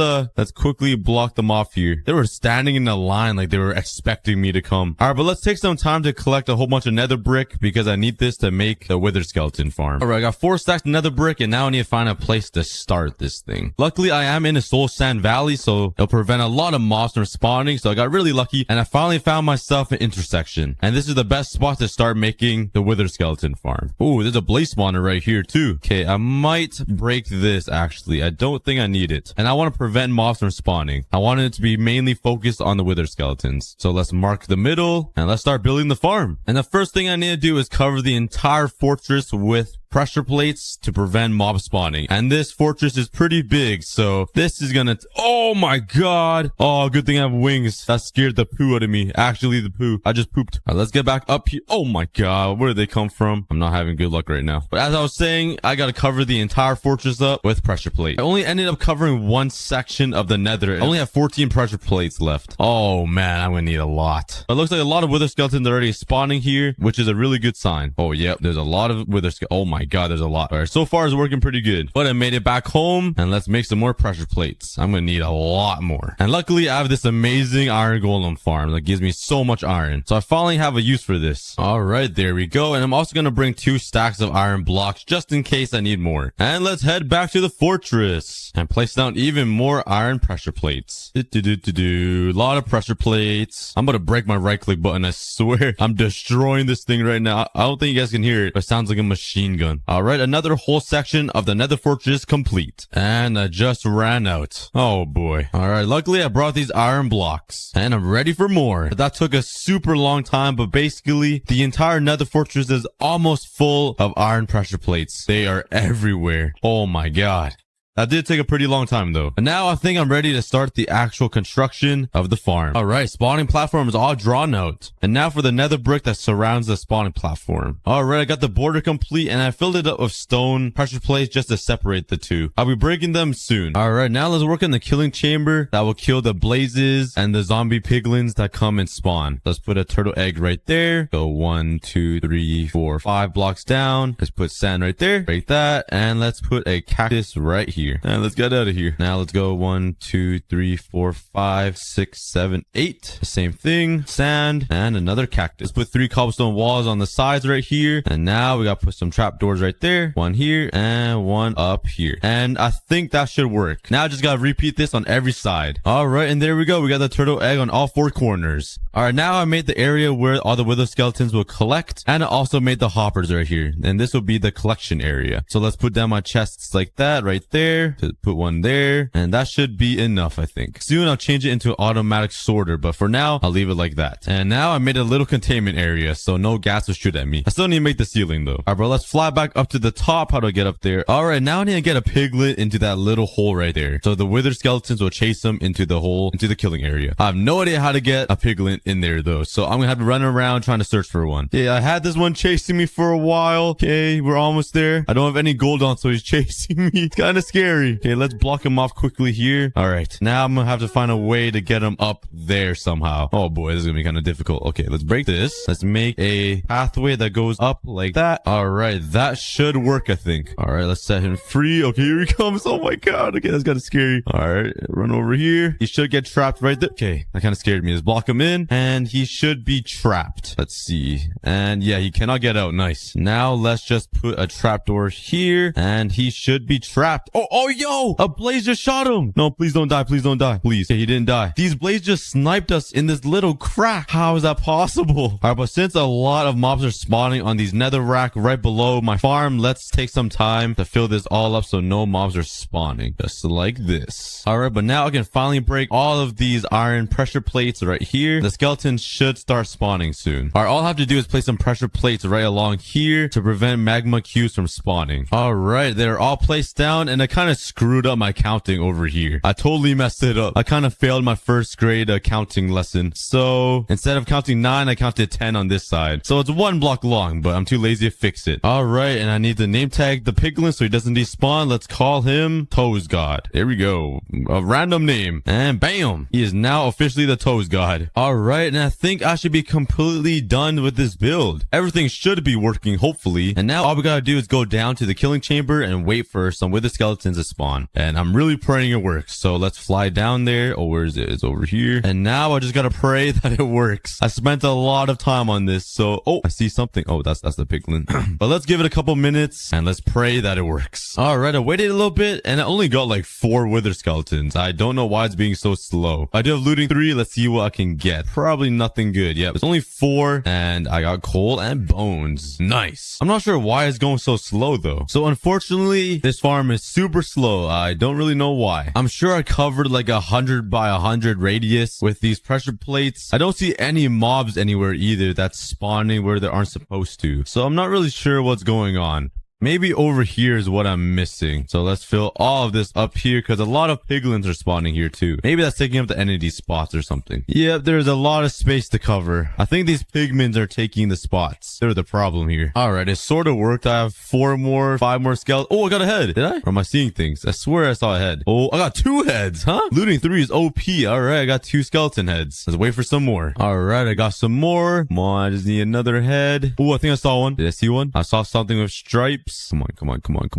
quickly block them off here. They were standing in a line like they were expecting me to come. All right, but let's take some time to collect a whole bunch of nether brick because I need this to make the wither skeleton farm. All right, I got 4 stacks of nether brick and now I need to find a place to start this thing. Luckily, I am in a soul sand valley, so it'll prevent a lot of mobs from spawning. So I got really lucky and I finally found myself an intersection. And this is the best spot to start making the wither skeleton farm. Ooh, there's a blaze spawner right here too. Okay, I might break this actually. I don't think I need it. And I want to prevent mobs from spawning. I want it to be mainly focused on the wither skeletons. So let's mark the middle and let's start building the farm. And the first thing I need to do is cover the entire fortress with pressure plates to prevent mob spawning. And this fortress is pretty big, so this is gonna... Oh my god! Oh, good thing I have wings. That scared the poo out of me. Actually, the poo. I just pooped. All right, let's get back up here. Oh my god, where did they come from? I'm not having good luck right now. But as I was saying, I gotta cover the entire fortress up with pressure plate. I only ended up covering one section of the nether. I only have 14 pressure plates left. Oh man, I'm gonna need a lot. But it looks like a lot of wither skeletons are already spawning here, which is a really good sign. Oh yep, there's a lot of wither skeletons. Oh my god, there's a lot. All right, so far it's working pretty good. But I made it back home and let's make some more pressure plates. I'm gonna need a lot more. And luckily I have this amazing iron golem farm that gives me so much iron. So I finally have a use for this. All right, there we go. And I'm also gonna bring 2 stacks of iron blocks just in case I need more. And let's head back to the fortress and place down even more iron pressure plates. A lot of pressure plates. I'm gonna break my right click button. I swear I'm destroying this thing right now. I don't think you guys can hear it, but it sounds like a machine gun. All right, another whole section of the nether fortress complete. And I just ran out. Oh boy. All right, luckily I brought these iron blocks and I'm ready for more. That took a super long time, but basically the entire nether fortress is almost full of iron pressure plates. They are everywhere. Oh my god. That did take a pretty long time though. And now I think I'm ready to start the actual construction of the farm. All right, spawning platform is all drawn out. And now for the nether brick that surrounds the spawning platform. All right, I got the border complete and I filled it up with stone pressure plates just to separate the two. I'll be breaking them soon. All right, now let's work on the killing chamber that will kill the blazes and the zombie piglins that come and spawn. Let's put a turtle egg right there. Go 1, 2, 3, 4, 5 blocks down. Let's put sand right there. Break that. And let's put a cactus right here. And let's get out of here. Now let's go 1, 2, 3, 4, 5, 6, 7, 8. The same thing. Sand and another cactus. Let's put 3 cobblestone walls on the sides right here. And now we got to put some trapdoors right there. 1 here and 1 up here. And I think that should work. Now I just got to repeat this on every side. All right. And there we go. We got the turtle egg on all 4 corners. All right. Now I made the area where all the wither skeletons will collect. And I also made the hoppers right here. And this will be the collection area. So let's put down my chests like that right there. To put 1 there, and that should be enough, I think. Soon I'll change it into an automatic sorter, but for now I'll leave it like that. And now I made a little containment area so no gas will shoot at me. I still need to make the ceiling though. All right, bro, let's fly back up to the top. How do I get up there? All right, now I need to get a piglet into that little hole right there, so the wither skeletons will chase them into the hole, into the killing area. I have no idea how to get a piglet in there though, so I'm gonna have to run around trying to search for one. Yeah, I had this one chasing me for a while. Okay, we're almost there. I don't have any gold on, so he's chasing me. It's kind of scary. Okay, let's block him off quickly here. All right, now I'm gonna have to find a way to get him up there somehow. Oh boy, this is gonna be kind of difficult. Okay, let's break this. Let's make a pathway that goes up like that. All right, that should work, I think. All right, let's set him free. Okay, here he comes. Oh my god. Okay, that's kind of scary. All right, run over here. He should get trapped right there. Okay, that kind of scared me. Let's block him in and he should be trapped. Let's see. And yeah, he cannot get out. Nice. Now let's just put a trapdoor here and he should be trapped. Oh, Oh, yo, a blaze just shot him. No, please don't die. Please don't die. Please. Okay, he didn't die. These blazes just sniped us in this little crack. How is that possible? All right, but since a lot of mobs are spawning on these nether rack right below my farm, let's take some time to fill this all up so no mobs are spawning. Just like this. All right, but now I can finally break all of these iron pressure plates right here. The skeletons should start spawning soon. All right, all I have to do is place some pressure plates right along here to prevent magma cubes from spawning. All right, they're all placed down, and I kind of screwed up my counting over here. I totally messed it up. I kind of failed my first grade counting lesson. So instead of counting 9, I counted 10 on this side. So it's 1 block long, but I'm too lazy to fix it. All right, and I need to name tag the piglin so he doesn't despawn. Let's call him aCookieGod. There we go. A random name. And bam! He is now officially the aCookieGod. All right, and I think I should be completely done with this build. Everything should be working, hopefully. And now all we gotta do is go down to the killing chamber and wait for some wither skeletons to spawn. And I'm really praying it works. So let's fly down there. Oh, where is it? It's over here. And now I just gotta pray that it works. I spent a lot of time on this. So, oh, I see something. Oh, that's the piglin. But let's give it a couple minutes and let's pray that it works. All right, I waited a little bit and I only got like 4 wither skeletons. I don't know why it's being so slow. I do have looting 3. Let's see what I can get. Probably nothing good. Yep, it's only 4 and I got coal and bones. Nice. I'm not sure why it's going so slow though. So unfortunately, this farm is super slow. I don't really know why. I'm sure I covered like 100 by 100 radius with these pressure plates. I don't see any mobs anywhere either that's spawning where they aren't supposed to. So I'm not really sure what's going on. Maybe over here is what I'm missing. So let's fill all of this up here because a lot of piglins are spawning here too. Maybe that's taking up the entity spots or something. Yep, there's a lot of space to cover. I think these pigments are taking the spots. They're the problem here. All right, it sort of worked. I have 5 more skeletons. Oh, I got a head. Did I? Or am I seeing things? I swear I saw a head. Oh, I got 2 heads, huh? Looting 3 is OP. All right, I got 2 skeleton heads. Let's wait for some more. All right, I got some more. Come on, I just need another head. Oh, I think I saw one. Did I see one? I saw something with stripes. Come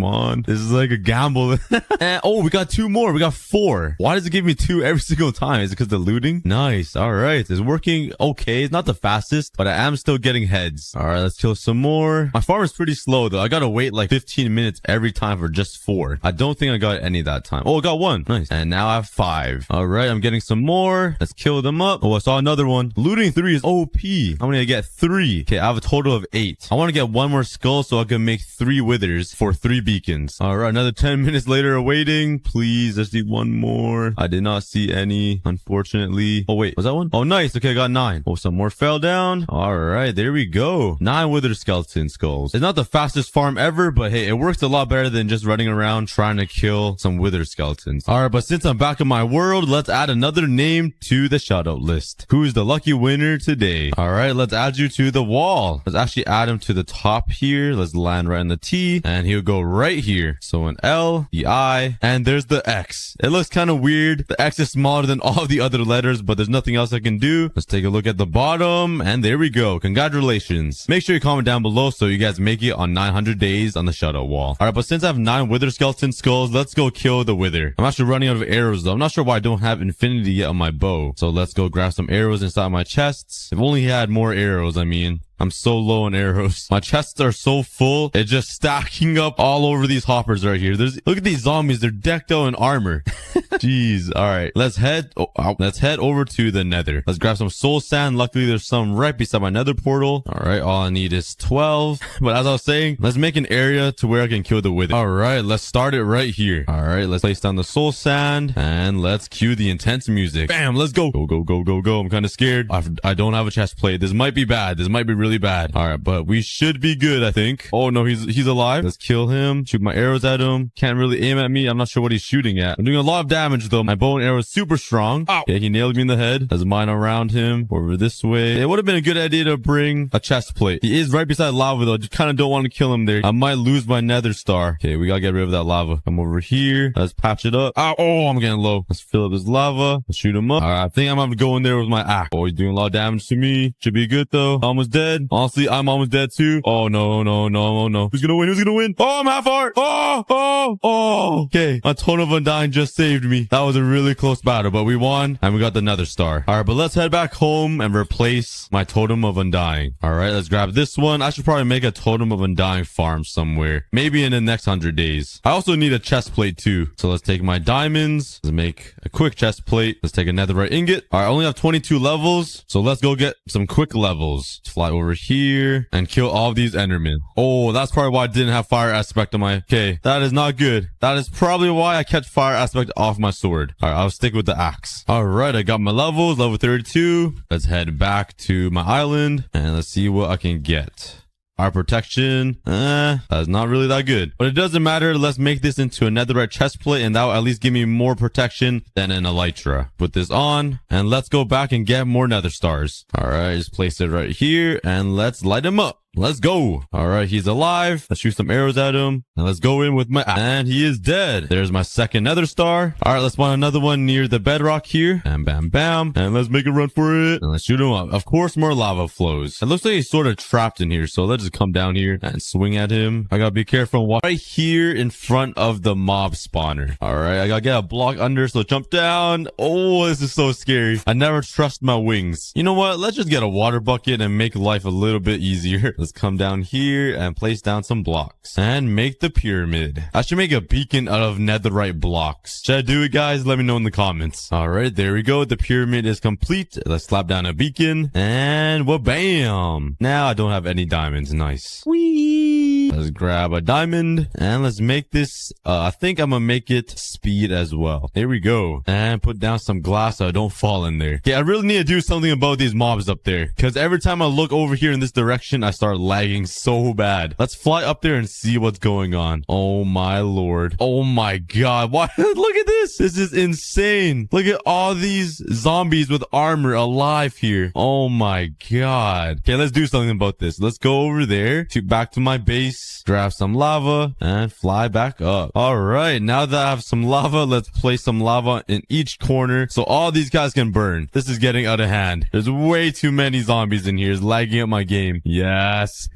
on. This is like a gamble. And, oh, we got 2 more. We got 4. Why does it give me 2 every single time? Is it because the looting? Nice. All right. It's working okay. It's not the fastest, but I am still getting heads. All right, let's kill some more. My farm is pretty slow though. I gotta wait like 15 minutes every time for just 4. I don't think I got any that time. Oh, I got 1. Nice. And now I have 5. All right, I'm getting some more. Let's kill them up. Oh, I saw another one. Looting 3 is OP. I'm gonna get 3. Okay, I have a total of 8. I want to get 1 more skull so I can make 3 withers for 3 beacons. All right, another 10 minutes later awaiting. Please, let's do 1 more. I did not see any, unfortunately. Oh, wait, was that one? Oh, nice. Okay, I got 9. Oh, some more fell down. All right, there we go. 9 wither skeleton skulls. It's not the fastest farm ever, but hey, it works a lot better than just running around trying to kill some wither skeletons. All right, but since I'm back in my world, let's add another name to the shoutout list. Who's the lucky winner today? All right, let's add you to the wall. Let's actually add him to the top here. Let's land right in the T. And he'll go right here. So an L, the I, and there's the X. It looks kind of weird. The X is smaller than all the other letters, but there's nothing else I can do. Let's take a look at the bottom, and there we go. Congratulations. Make sure you comment down below so you guys make it on 900 days on the shoutout wall. All right, but since I have 9 wither skeleton skulls, let's go kill the wither. I'm actually running out of arrows though. I'm not sure why I don't have infinity yet on my bow. So let's go grab some arrows inside my chests. If only he had more arrows, I mean. I'm so low on arrows. My chests are so full. It's just stacking up all over these hoppers right here. Look at these zombies. They're decked out in armor. Jeez. All right. Let's head over to the nether. Let's grab some soul sand. Luckily, there's some right beside my nether portal. All right. All I need is 12. But as I was saying, let's make an area to where I can kill the wither. All right. Let's start it right here. All right. Let's place down the soul sand and let's cue the intense music. Bam. Let's go. Go. I'm kind of scared. I don't have a chest plate. This might be bad. This might be really bad. All right, but we should be good, I think. Oh no, he's alive. Let's kill him. Shoot my arrows at him. Can't really aim at me. I'm not sure what he's shooting at. I'm doing a lot of damage though. My bow and arrow is super strong. Ow. Okay, he nailed me in the head. There's mine around him. Over this way. It would have been a good idea to bring a chest plate. He is right beside lava though. Just kind of don't want to kill him there. I might lose my nether star. Okay, we gotta get rid of that lava. Come over here. Let's patch it up. Ow. Oh, I'm getting low. Let's fill up this lava. Let's shoot him up. All right, I think I'm gonna have to go in there with my axe. Oh, he's doing a lot of damage to me. Should be good though. Almost dead. Honestly, I'm almost dead too. Oh no. Who's gonna win? Oh, I'm half heart. Oh. Okay. A ton of undying just saved me. me. That was a really close battle, but we won and we got the nether star. All right, but let's head back home and replace my totem of undying. All right, let's grab this one. I should probably make a totem of undying farm somewhere. Maybe in the next 100 days. I also need a chest plate too. So let's take my diamonds. Let's make a quick chest plate. Let's take a netherite ingot. All right, I only have 22 levels. So let's go get some quick levels. Let's fly over here and kill all of these endermen. Oh, that's probably why I didn't have fire aspect on my... Okay, that is not good. That is probably why I kept fire aspect off my sword. All right, I'll stick with the axe. All right, I got my levels, level 32. Let's head back to my island and let's see what I can get. Our protection, that's not really that good. But it doesn't matter. Let's make this into a netherite chest plate and that will at least give me more protection than an elytra. Put this on and let's go back and get more nether stars. All right, just place it right here and let's light him up. Let's go. All right, he's alive. Let's shoot some arrows at him. And let's go in with my... And he is dead. There's my second nether star. All right, let's find another one near the bedrock here. Bam, bam, bam. And let's make a run for it. And let's shoot him up. Of course, more lava flows. It looks like he's sort of trapped in here. So let's just come down here and swing at him. I gotta be careful. Right here in front of the mob spawner. All right, I gotta get a block under. So jump down. Oh, this is so scary. I never trust my wings. You know what? Let's just get a water bucket and make life a little bit easier. Let's come down here and place down some blocks and make the pyramid. I should make a beacon out of netherite blocks. Should I do it, guys? Let me know in the comments. All right, there we go. The pyramid is complete. Let's slap down a beacon and bam. Now I don't have any diamonds. Nice. Whee! Let's grab a diamond and let's make this. I think I'm gonna make it speed as well. There we go. And put down some glass so I don't fall in there. Okay, I really need to do something about these mobs up there because every time I look over here in this direction, I start lagging so bad. Let's fly up there and see what's going on. Oh my lord. Oh my god. What? Look at this. This is insane. Look at all these zombies with armor alive here. Oh my god. Okay, let's do something about this. Let's go over there to back to my base, grab some lava and fly back up. All right, now that I have some lava, let's place some lava in each corner so all these guys can burn. This is getting out of hand. There's way too many zombies in here. It's lagging up my game. Yes.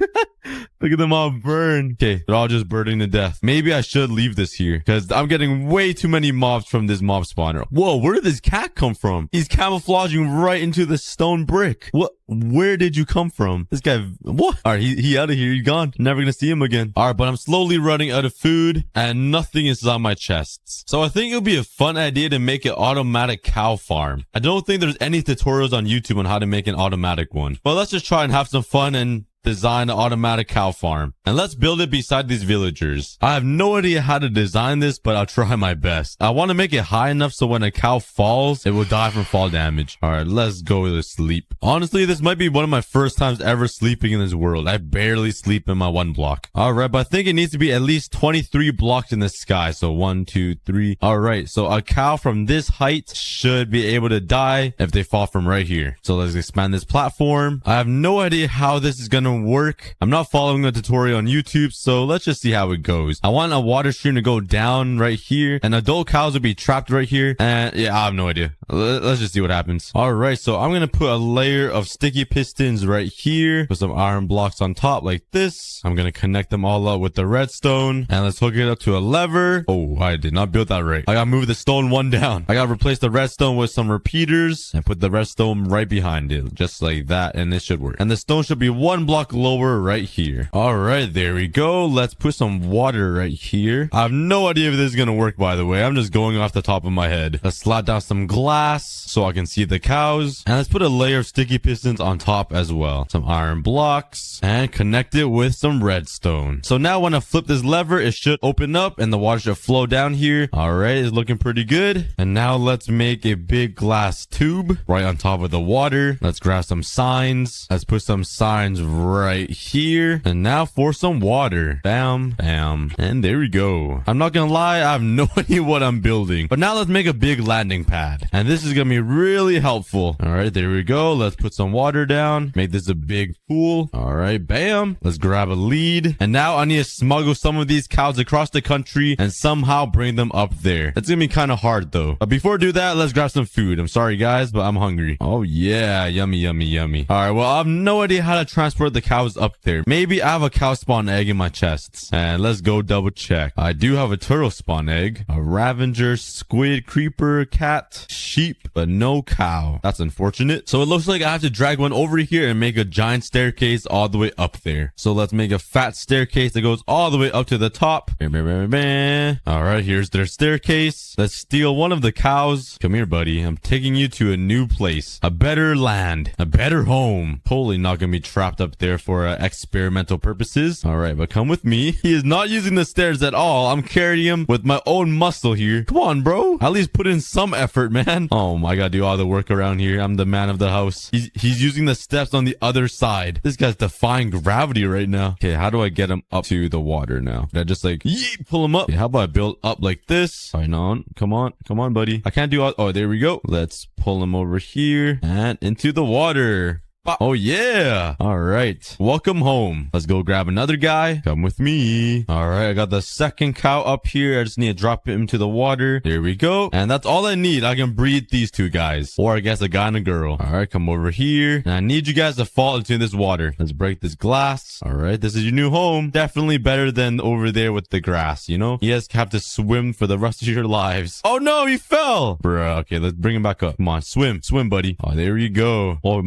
Look at them all burn. Okay, they're all just burning to death. Maybe I should leave this here because I'm getting way too many mobs from this mob spawner. Whoa, where did this cat come from? He's camouflaging right into the stone brick. What? Where did you come from? This guy, what? All right, he out of here. He's gone. Never gonna see him again. All right, but I'm slowly running out of food and nothing is on my chests. So I think it would be a fun idea to make an automatic cow farm. I don't think there's any tutorials on YouTube on how to make an automatic one. But let's just try and have some fun and design an automatic cow farm. And let's build it beside these villagers. I have no idea how to design this, but I'll try my best. I want to make it high enough so when a cow falls, it will die from fall damage. All right, let's go to sleep. Honestly, this might be one of my first times ever sleeping in this world. I barely sleep in my one block. All right, but I think it needs to be at least 23 blocks in the sky. So 1, 2, 3. All right, so a cow from this height should be able to die if they fall from right here. So let's expand this platform. I have no idea how this is gonna work. I'm not following the tutorial on YouTube, so let's just see how it goes. I want a water stream to go down right here, and adult cows will be trapped right here. And yeah, I have no idea. Let's just see what happens. All right, so I'm gonna put a layer of sticky pistons right here. Put some iron blocks on top like this. I'm gonna connect them all up with the redstone, and let's hook it up to a lever. Oh, I did not build that right. I gotta move the stone one down. I gotta replace the redstone with some repeaters and put the redstone right behind it, just like that, and it should work. And the stone should be one block lower right here. All right, there we go. Let's put some water right here. I have no idea if this is gonna work, by the way. I'm just going off the top of my head. Let's slap down some glass so I can see the cows, and let's put a layer of sticky pistons on top as well. Some iron blocks and connect it with some redstone. So now when I flip this lever, it should open up and the water should flow down here. All right, it's looking pretty good. And now let's make a big glass tube right on top of the water. Let's grab some signs. Let's put some signs right here. And now for some water. Bam, bam. And there we go. I'm not gonna lie, I have no idea what I'm building. But now let's make a big landing pad. And this is gonna be really helpful. All right, there we go. Let's put some water down. Make this a big pool. All right, bam. Let's grab a lead. And now I need to smuggle some of these cows across the country and somehow bring them up there. That's gonna be kind of hard though. But before I do that, let's grab some food. I'm sorry guys, but I'm hungry. Oh yeah, yummy, yummy, yummy. All right, well, I have no idea how to transport the cows up there. Maybe I have a cow spawn egg in my chests. And let's go double check. I do have a turtle spawn egg, a Ravager, squid, creeper, cat, sheep, but no cow. That's unfortunate. So it looks like I have to drag one over here and make a giant staircase all the way up there. So let's make a fat staircase that goes all the way up to the top. All right, here's their staircase. Let's steal one of the cows. Come here, buddy. I'm taking you to a new place, a better land, a better home. Totally not gonna be trapped up there for experimental purposes. All right, but come with me. He is not using the stairs at all. I'm carrying him with my own muscle here. Come on, bro. At least put in some effort, man. Oh, I gotta do all the work around here. I'm the man of the house. He's using the steps on the other side. This guy's defying gravity right now. Okay, how do I get him up to the water now? Did I just like pull him up? Okay, how about I build up like this? Fine on. Come on, buddy. I can't do all. Oh, there we go. Let's pull him over here and into the water. Oh, yeah. All right. Welcome home. Let's go grab another guy. Come with me. All right. I got the second cow up here. I just need to drop him into the water. There we go. And that's all I need. I can breed these two guys. Or I guess a guy and a girl. All right. Come over here. And I need you guys to fall into this water. Let's break this glass. All right. This is your new home. Definitely better than over there with the grass, you know? You guys have to swim for the rest of your lives. Oh, no. He fell. Bruh. Okay. Let's bring him back up. Come on. Swim. Swim, buddy. Oh, there you go. Oh,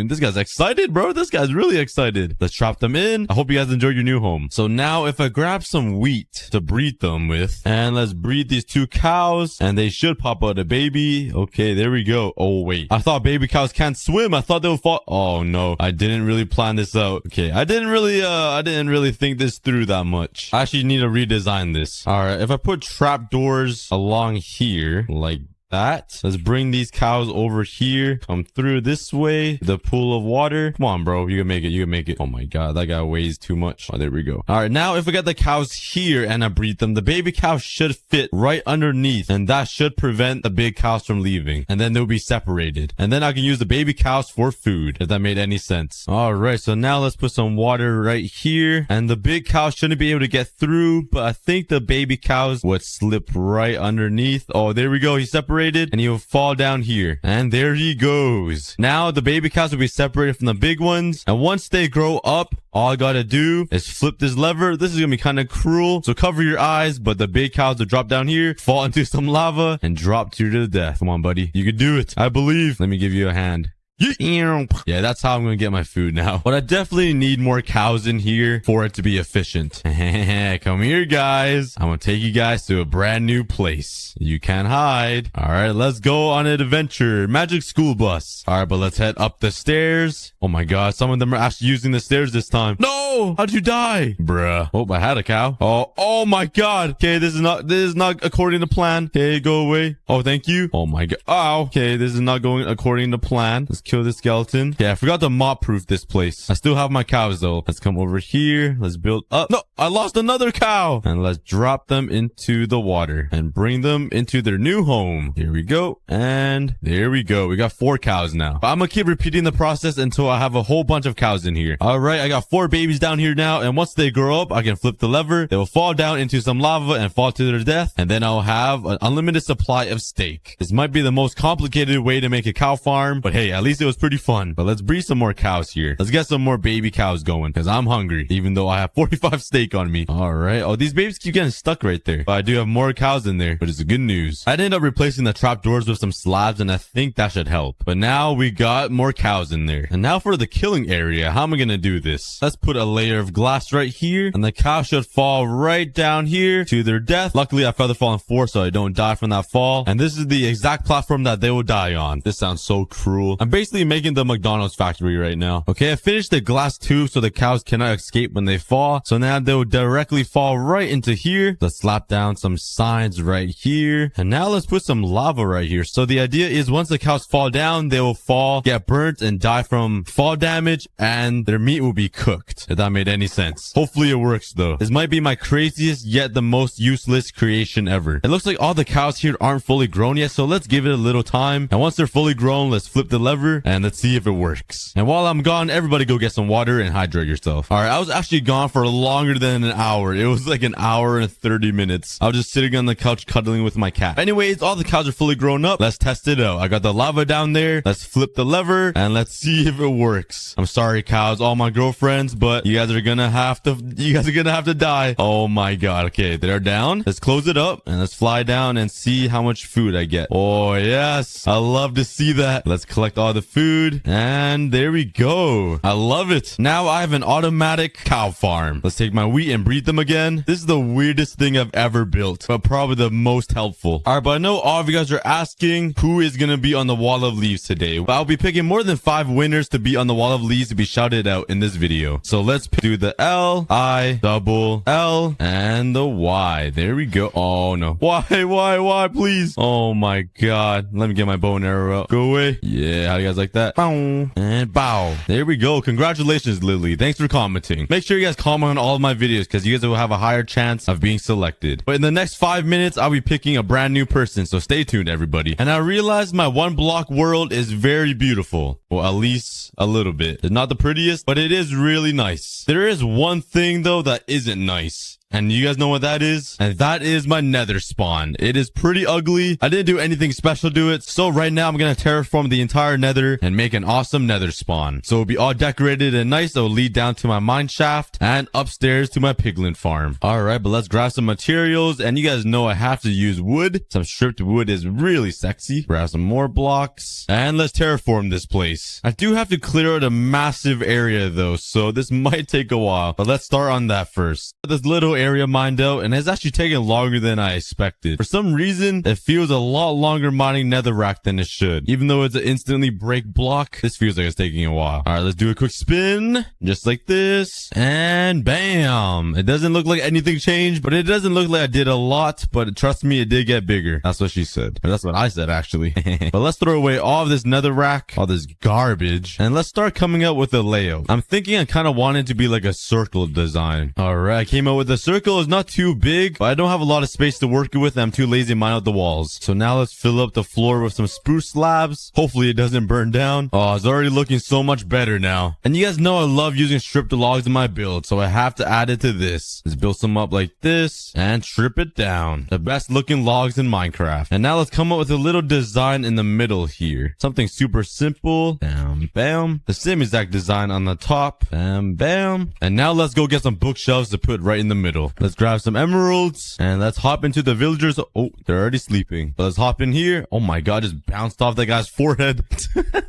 this guy's excited, bro. This guy's really excited. Let's trap them in. I hope you guys enjoyed your new home. So now if I grab some wheat to breed them with, and let's breed these two cows, and they should pop out a baby. Okay, there we go. Oh, wait. I thought baby cows can't swim. I thought they would fall. Oh, no. I didn't really plan this out. Okay, I didn't really think this through that much. I actually need to redesign this. All right, if I put trap doors along here, like that. Let's bring these cows over here. Come through this way. The pool of water. Come on, bro. You can make it. You can make it. Oh my god. That guy weighs too much. Oh, there we go. All right. Now, if we got the cows here and I breed them, the baby cows should fit right underneath. And that should prevent the big cows from leaving. And then they'll be separated. And then I can use the baby cows for food, if that made any sense. All right. So now let's put some water right here. And the big cows shouldn't be able to get through. But I think the baby cows would slip right underneath. Oh, there we go. He's separated. And he'll fall down here. And there he goes. Now the baby cows will be separated from the big ones. And once they grow up, all I gotta do is flip this lever. This is gonna be kind of cruel. So cover your eyes. But the big cows will drop down here, fall into some lava, and drop to your death. Come on, buddy. You can do it. I believe. Let me give you a hand. Yeah, that's how I'm gonna get my food now. But I definitely need more cows in here for it to be efficient. Come here, guys. I'm gonna take you guys to a brand new place. You can't hide. All right, let's go on an adventure. Magic school bus. All right, but let's head up the stairs. Oh my god, some of them are actually using the stairs this time. No! How'd you die? Bruh. Oh, I had a cow. Oh my god. Okay, this is not according to plan. Okay, go away. Oh, thank you. Oh my god. Ow. Okay, this is not going according to plan. Let's kill this skeleton. Yeah, I forgot to mop proof this place. I still have my cows though. Let's come over here. Let's build up. No, I lost another cow. And let's drop them into the water and bring them into their new home. Here we go. And there we go. We got 4 cows now. But I'm gonna keep repeating the process until I have a whole bunch of cows in here. All right, I got 4 babies down here now. And once they grow up, I can flip the lever. They will fall down into some lava and fall to their death. And then I'll have an unlimited supply of steak. This might be the most complicated way to make a cow farm, but hey, at least it was pretty fun. But let's breed some more cows here. Let's get some more baby cows going because I'm hungry, even though I have 45 steak on me. All right. Oh, these babies keep getting stuck right there. But I do have more cows in there, but it's good news. I ended up replacing the trap doors with some slabs, and I think that should help. But now we got more cows in there. And now for the killing area. How am I going to do this? Let's put a layer of glass right here, and the cow should fall right down here to their death. Luckily, I feather fall in 4 so I don't die from that fall. And this is the exact platform that they will die on. This sounds so cruel. I'm basically making the McDonald's factory right now. Okay, I finished the glass tube so the cows cannot escape when they fall. So now they will directly fall right into here. Let's slap down some signs right here. And now let's put some lava right here. So the idea is once the cows fall down, they will fall, get burnt, and die from fall damage, and their meat will be cooked. If that made any sense. Hopefully it works though. This might be my craziest yet the most useless creation ever. It looks like all the cows here aren't fully grown yet, so let's give it a little time. And once they're fully grown, let's flip the lever water and let's see if it works. And while I'm gone, everybody go get some water and hydrate yourself. All right, I was actually gone for longer than an hour. It was like an hour and 30 minutes. I was just sitting on the couch cuddling with my cat. Anyways, all the cows are fully grown up. Let's test it out. I got the lava down there. Let's flip the lever and let's see if it works. I'm sorry, cows, all my girlfriends, but you guys are gonna have to die. Oh my god. Okay, they're down. Let's close it up and let's fly down and see how much food I get. Oh yes, I love to see that. Let's collect all the food and there we go. I love it. Now I have an automatic cow farm. Let's take my wheat and breed them again. This is the weirdest thing I've ever built, but probably the most helpful. All right, but I know all of you guys are asking who is gonna be on the wall of leaves today. But I'll be picking more than 5 winners to be on the wall of leaves to be shouted out in this video. So let's do the L, I, double L, and the Y. There we go. Oh no. Why, please? Oh my god. Let me get my bow and arrow out. Go away. Yeah, how do you guys like that? Bow. And bow. There we go. Congratulations, Lily. Thanks for commenting. Make sure you guys comment on all of my videos because you guys will have a higher chance of being selected. But in the next 5 minutes, I'll be picking a brand new person. So stay tuned, everybody. And I realized my 1-block world is very beautiful. Well, at least a little bit. It's not the prettiest, but it is really nice. There is one thing though that isn't nice. And you guys know what that is? And that is my nether spawn. It is pretty ugly. I didn't do anything special to it. So right now I'm going to terraform the entire nether and make an awesome nether spawn. So it'll be all decorated and nice. It'll lead down to my mine shaft and upstairs to my piglin farm. All right, but let's grab some materials. And you guys know I have to use wood. Some stripped wood is really sexy. Grab some more blocks and let's terraform this place. I do have to clear out a massive area though. So this might take a while, but let's start on that first. This little area mined out and it's actually taking longer than I expected. For some reason, it feels a lot longer mining netherrack than it should. Even though it's an instantly break block, this feels like it's taking a while. All right, let's do a quick spin, just like this, and bam. It doesn't look like anything changed, but it doesn't look like I did a lot, but trust me, it did get bigger. That's what she said. Or that's what I said, actually. But let's throw away all of this netherrack, all this garbage, and let's start coming up with a layout. I'm thinking I kind of want it to be like a circle design. All right, I came up with a circle is not too big, but I don't have a lot of space to work with. I'm too lazy to mine out the walls. So now let's fill up the floor with some spruce slabs. Hopefully it doesn't burn down. Oh, it's already looking so much better now. And you guys know I love using stripped logs in my build, so I have to add it to this. Let's build some up like this and strip it down. The best looking logs in Minecraft. And now let's come up with a little design in the middle here. Something super simple. Bam, bam. The same exact design on the top. Bam, bam. And now let's go get some bookshelves to put right in the middle. Let's grab some emeralds and let's hop into the villagers. Oh, they're already sleeping. But let's hop in here. Oh my god, just bounced off that guy's forehead.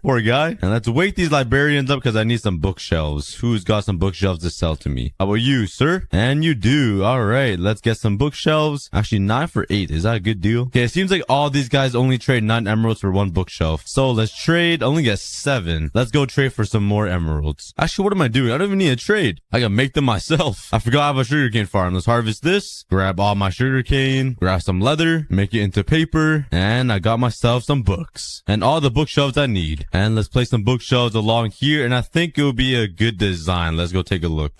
Poor guy. And let's wake these librarians up because I need some bookshelves. Who's got some bookshelves to sell to me? How about you, sir? And you do. All right, let's get some bookshelves. Actually, 9 for 8. Is that a good deal? Okay, it seems like all these guys only trade 9 emeralds for 1 bookshelf. So let's trade. Only get 7. Let's go trade for some more emeralds. Actually, what am I doing? I don't even need a trade. I can make them myself. I forgot I have a sugarcane farm. Let's harvest this, grab all my sugarcane, grab some leather, make it into paper, and I got myself some books and all the bookshelves I need. And let's place some bookshelves along here, and I think it will be a good design. Let's go take a look.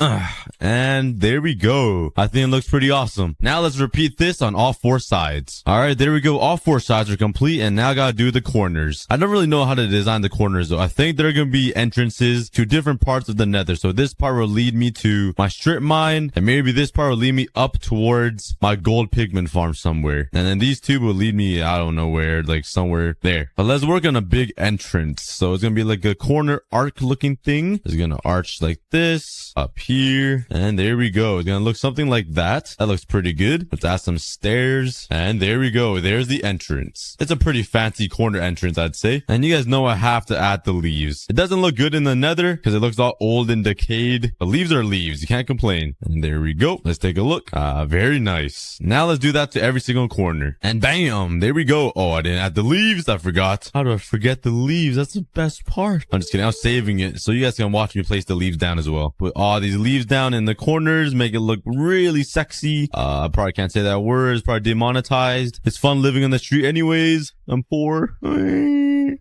And there we go. I think it looks pretty awesome. Now let's repeat this on all 4 sides. All right, there we go. All 4 sides are complete, and now I gotta do the corners. I don't really know how to design the corners though. I think there are gonna be entrances to different parts of the nether. So this part will lead me to my strip mine, and maybe this part will lead me up towards my gold pigment farm somewhere. And then these 2 will lead me, I don't know where, like somewhere there. But let's work on a big entrance. So it's gonna be like a corner arc looking thing. It's gonna arch like this up here. And there we go. It's gonna look something like that. That looks pretty good. Let's add some stairs. And there we go. There's the entrance. It's a pretty fancy corner entrance, I'd say. And you guys know I have to add the leaves. It doesn't look good in the nether because it looks all old and decayed. The leaves are leaves. You can't complain. And there we go. Let's take a look. Very nice. Now let's do that to every single corner. And bam, there we go. Oh, I didn't add the leaves. I forgot. How do I forget the leaves? That's the best part. I'm just kidding. I was saving it so you guys can watch me place the leaves down as well. Put all these leaves down in the corners, make it look really sexy. I probably can't say that word. It's probably demonetized. It's fun living on the street anyways. I'm poor.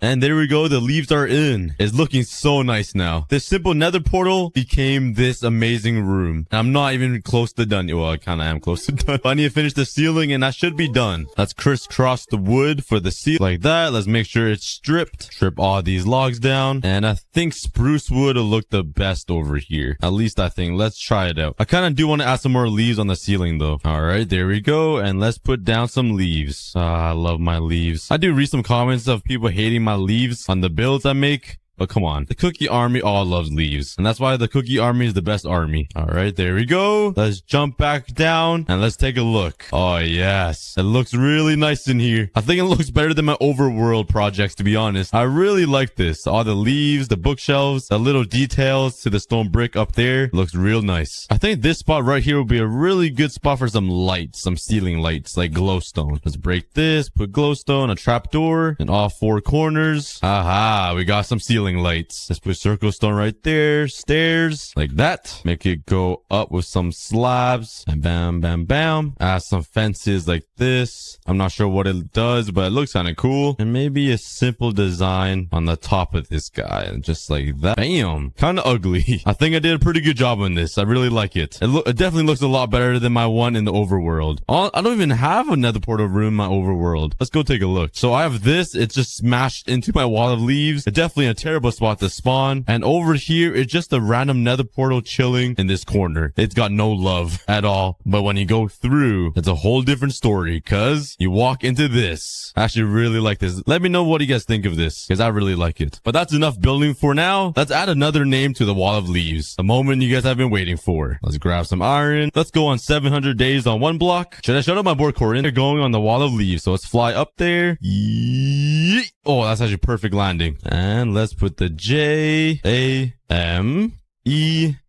And there we go. The leaves are in. It's looking so nice now. This simple nether portal became this amazing room. And I'm not even close to done. Well, I kind of am close to done. I need to finish the ceiling and I should be done. Let's crisscross the wood for the ceiling like that. Let's make sure it's stripped. Strip all these logs down. And I think spruce wood will look the best over here. At least I think. Let's try it out. I kind of do want to add some more leaves on the ceiling though. All right, there we go. And let's put down some leaves. I love my leaves. I do read some comments of people hating my leaves on the builds I make. But come on, the cookie army all loves leaves. And that's why the cookie army is the best army. All right, there we go. Let's jump back down and let's take a look. Oh, yes. It looks really nice in here. I think it looks better than my overworld projects, to be honest. I really like this. All the leaves, the bookshelves, the little details to the stone brick up there. It looks real nice. I think this spot right here will be a really good spot for some lights, some ceiling lights, like glowstone. Let's break this, put glowstone, a trapdoor in all four corners. Aha, we got some ceiling lights. Let's put circle stone right there. Stairs like that. Make it go up with some slabs and bam, bam, bam. Add some fences like this. I'm not sure what it does, but it looks kind of cool. And maybe a simple design on the top of this guy. And just like that. Bam. Kind of ugly. I think I did a pretty good job on this. I really like it. It definitely looks a lot better than my one in the overworld. I don't even have a nether portal room in my overworld. Let's go take a look. So I have this. It's just smashed into my wall of leaves. It's definitely a terrible spot to spawn. And over here, it's just a random nether portal chilling in this corner. It's got no love at all. But when you go through, it's a whole different story because you walk into this. I actually really like this. Let me know what you guys think of this because I really like it. But that's enough building for now. Let's add another name to the wall of leaves. The moment you guys have been waiting for. Let's grab some iron. Let's go on 700 days on one block. Should I shut up my board, Corin? They're going on the wall of leaves. So let's fly up there. Yeet. Oh, that's actually perfect landing. And let's put the J-A-M-E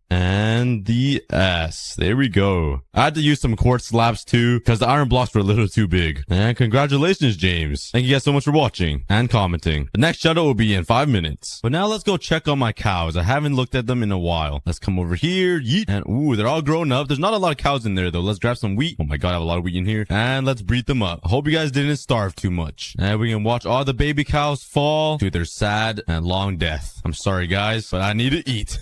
and the S. There we go. I had to use some quartz slabs too because the iron blocks were a little too big. And congratulations, James. Thank you guys so much for watching and commenting. The next shadow will be in 5 minutes. But now let's go check on my cows. I haven't looked at them in a while. Let's come over here. Yeet. And ooh, they're all grown up. There's not a lot of cows in there though. Let's grab some wheat. Oh my God, I have a lot of wheat in here. And let's breed them up. I hope you guys didn't starve too much. And we can watch all the baby cows fall to their sad and long death. I'm sorry guys, but I need to eat.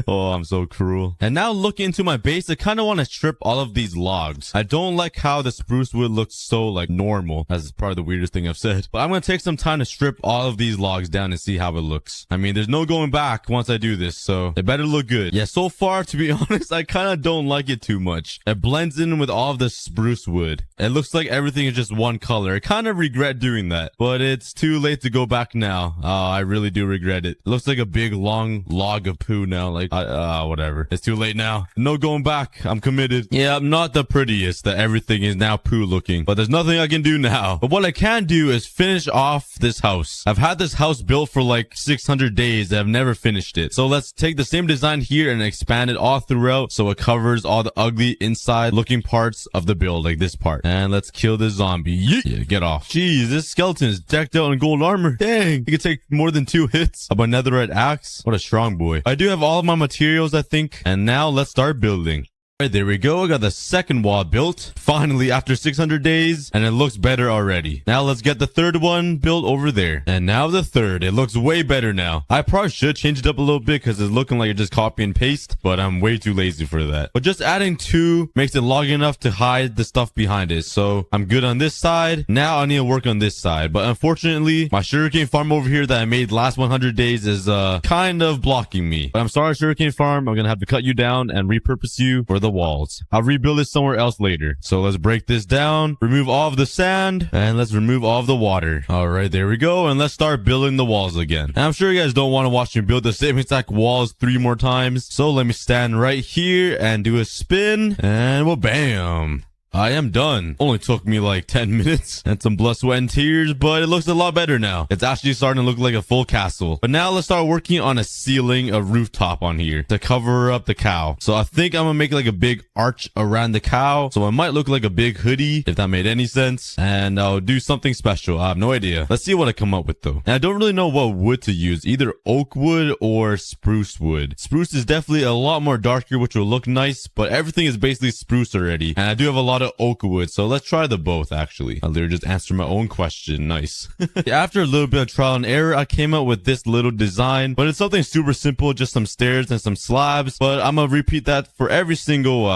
Oh, I'm so cruel. And now looking into my base, I kind of want to strip all of these logs. I don't like how the spruce wood looks so like normal. That's probably the weirdest thing I've said. But I'm going to take some time to strip all of these logs down and see how it looks. I mean, there's no going back once I do this, so it better look good. Yeah, so far, to be honest, I kind of don't like it too much. It blends in with all of the spruce wood. It looks like everything is just one color. I kind of regret doing that, but it's too late to go back now. Oh, I really do regret it. It looks like a big long log of poo now. Like, whatever. It's too late now. No going back. I'm committed. Yeah, I'm not the prettiest that everything is now poo looking, but there's nothing I can do now. But what I can do is finish off this house. I've had this house built for like 600 days. I've never finished it. So let's take the same design here and expand it all throughout so it covers all the ugly inside looking parts of the build, like this part. And let's kill this zombie. Yeet. Yeah, get off. Jeez, this skeleton is decked out in gold armor. Dang, he can take more than 2 hits of a netherite axe. What a strong boy. I do have all of my materials, I think. And now let's start building. Alright, there we go. I got the second wall built. Finally, after 600 days, and it looks better already. Now let's get the third one built over there. And now the third. It looks way better now. I probably should change it up a little bit because it's looking like it's just copy and paste, but I'm way too lazy for that. But just adding 2 makes it long enough to hide the stuff behind it. So I'm good on this side. Now I need to work on this side. But unfortunately, my sugarcane farm over here that I made last 100 days is kind of blocking me. But I'm sorry, sugarcane farm. I'm going to have to cut you down and repurpose you for the walls. I'll rebuild it somewhere else later. So let's break this down, remove all of the sand, and let's remove all of the water. All right, there we go. And let's start building the walls again. And I'm sure you guys don't want to watch me build the same exact walls 3 more times. So let me stand right here and do a spin, and well, bam. I am done. Only took me like 10 minutes and some blood, sweat, and tears, but it looks a lot better now. It's actually starting to look like a full castle. But now let's start working on a ceiling, a rooftop on here to cover up the cow. So I think I'm gonna make like a big arch around the cow. So it might look like a big hoodie, if that made any sense. And I'll do something special. I have no idea. Let's see what I come up with though. And I don't really know what wood to use, either oak wood or spruce wood. Spruce is definitely a lot more darker, which will look nice, but everything is basically spruce already. And I do have a lot of of oak wood. So let's try the both, actually. I'll literally just answer my own question. Nice. After a little bit of trial and error, I came up with this little design, but it's something super simple, just some stairs and some slabs. But I'm gonna repeat that for every single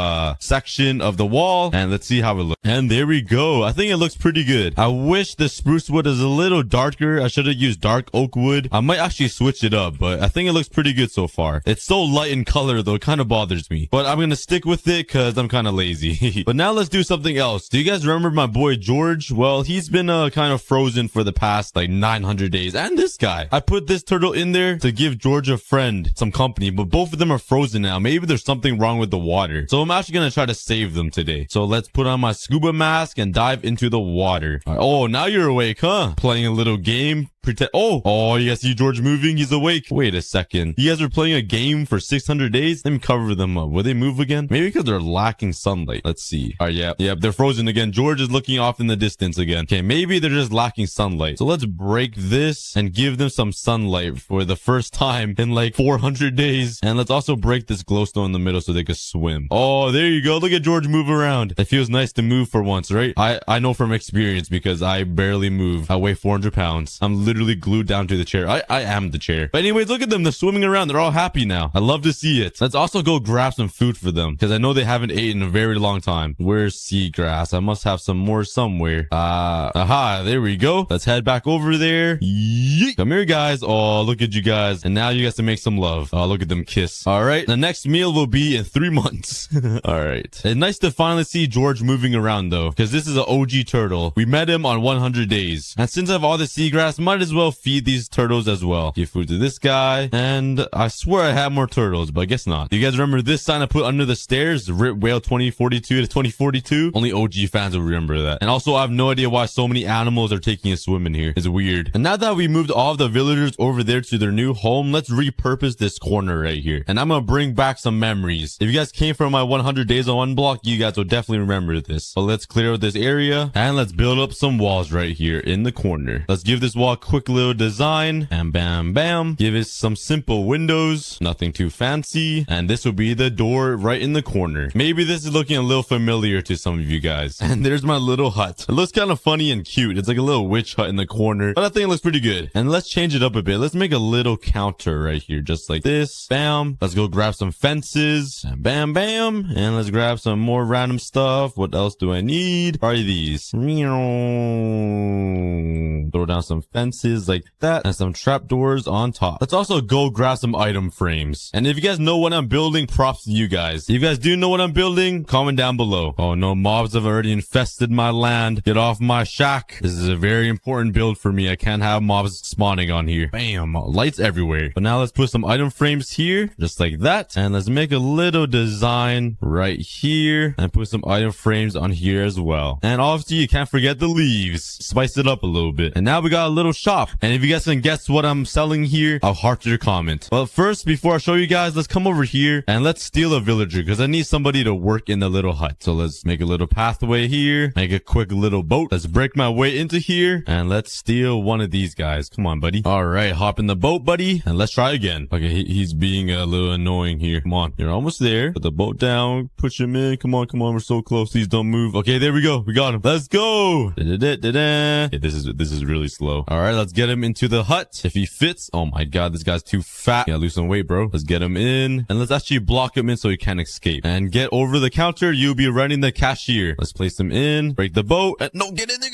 section of the wall, and let's see how it looks. And there we go. I think it looks pretty good. I wish the spruce wood is a little darker. I should have used dark oak wood. I might actually switch it up, but I think it looks pretty good so far. It's so light in color though, it kind of bothers me, but I'm gonna stick with it because I'm kind of lazy. But now let's do something else. Do you guys remember my boy George? Well, he's been kind of frozen for the past like 900 days. And this guy, I put this turtle in there to give George a friend some company, but both of them are frozen now. Maybe there's something wrong with the water, so I'm actually gonna try to save them today. So let's put on my scuba mask and dive into the water. Oh, now you're awake, huh? Playing a little game. Pretend. Oh, you guys see George moving? He's awake. Wait a second. You guys are playing a game for 600 days? Let me cover them up. Will they move again? Maybe because they're lacking sunlight. Let's see. All right, yeah, they're frozen again. George is looking off in the distance again. Okay, maybe they're just lacking sunlight. So let's break this and give them some sunlight for the first time in like 400 days. And let's also break this glowstone in the middle so they can swim. Oh, there you go. Look at George move around. It feels nice to move for once, right? I know from experience because I barely move. I weigh 400 pounds. I'm literally glued down to the chair. I am the chair. But anyways, look at them. They're swimming around. They're all happy now. I love to see it. Let's also go grab some food for them because I know they haven't eaten in a very long time. Where's seagrass? I must have some more somewhere. Aha, there we go. Let's head back over there. Yeet. Come here, guys. Oh, look at you guys. And now you guys can make some love. Oh, look at them kiss. All right. The next meal will be in 3 months. All right. It's nice to finally see George moving around though, because this is an OG turtle. We met him on 100 days. And since I have all the seagrass, might as well feed these turtles as well. Give food to this guy. And I swear I have more turtles, but I guess not. Do you guys remember this sign I put under the stairs? Rip Whale 2042 to 2042? Only OG fans will remember that. And also, I have no idea why so many animals are taking a swim in here. It's weird. And now that we moved all of the villagers over there to their new home, let's repurpose this corner right here. And I'm gonna bring back some memories. If you guys came from my 100 days on one block, you guys will definitely remember this. So let's clear out this area and let's build up some walls right here in the corner. Let's give this wall a quick little design, and bam bam, give it some simple windows, nothing too fancy, and this will be the door right in the corner. Maybe this is looking a little familiar to some of you guys. And there's my little hut. It looks kind of funny and cute. It's like a little witch hut in the corner, but I think it looks pretty good. And let's change it up a bit. Let's make a little counter right here, just like this. Bam. Let's go grab some fences, and bam bam, and let's grab some more random stuff. What else do I need? Probably these. Throw down some fences like that and some trapdoors on top. Let's also go grab some item frames. And if you guys know what I'm building, props to you guys. If you guys do know what I'm building, comment down below. Oh no, mobs have already infested my land. Get off my shack. This is a very important build for me. I can't have mobs spawning on here. Bam, lights everywhere. But now let's put some item frames here, just like that. And let's make a little design right here and put some item frames on here as well. And obviously you can't forget the leaves. Spice it up a little bit. And now we got a little shop. And if you guys can guess what I'm selling here, I'll heart your comment. But first, before I show you guys, let's come over here and let's steal a villager because I need somebody to work in the little hut. So let's make a little pathway here, make a quick little boat. Let's break my way into here and let's steal one of these guys. Come on, buddy. All right, hop in the boat, buddy, and let's try again. Okay, he's being a little annoying here. Come on, you're almost there. Put the boat down, push him in. Come on, we're so close. Please don't move. Okay, there we go. We got him. Let's go. Yeah, this is really slow. All right, let's get him into the hut. If he fits. Oh my god, this guy's too fat. Yeah, lose some weight, bro. Let's get him in and let's actually block him in so he can't escape. And get over the counter. You'll be running the cashier. Let's place him in. Break the boat. And no, get in there.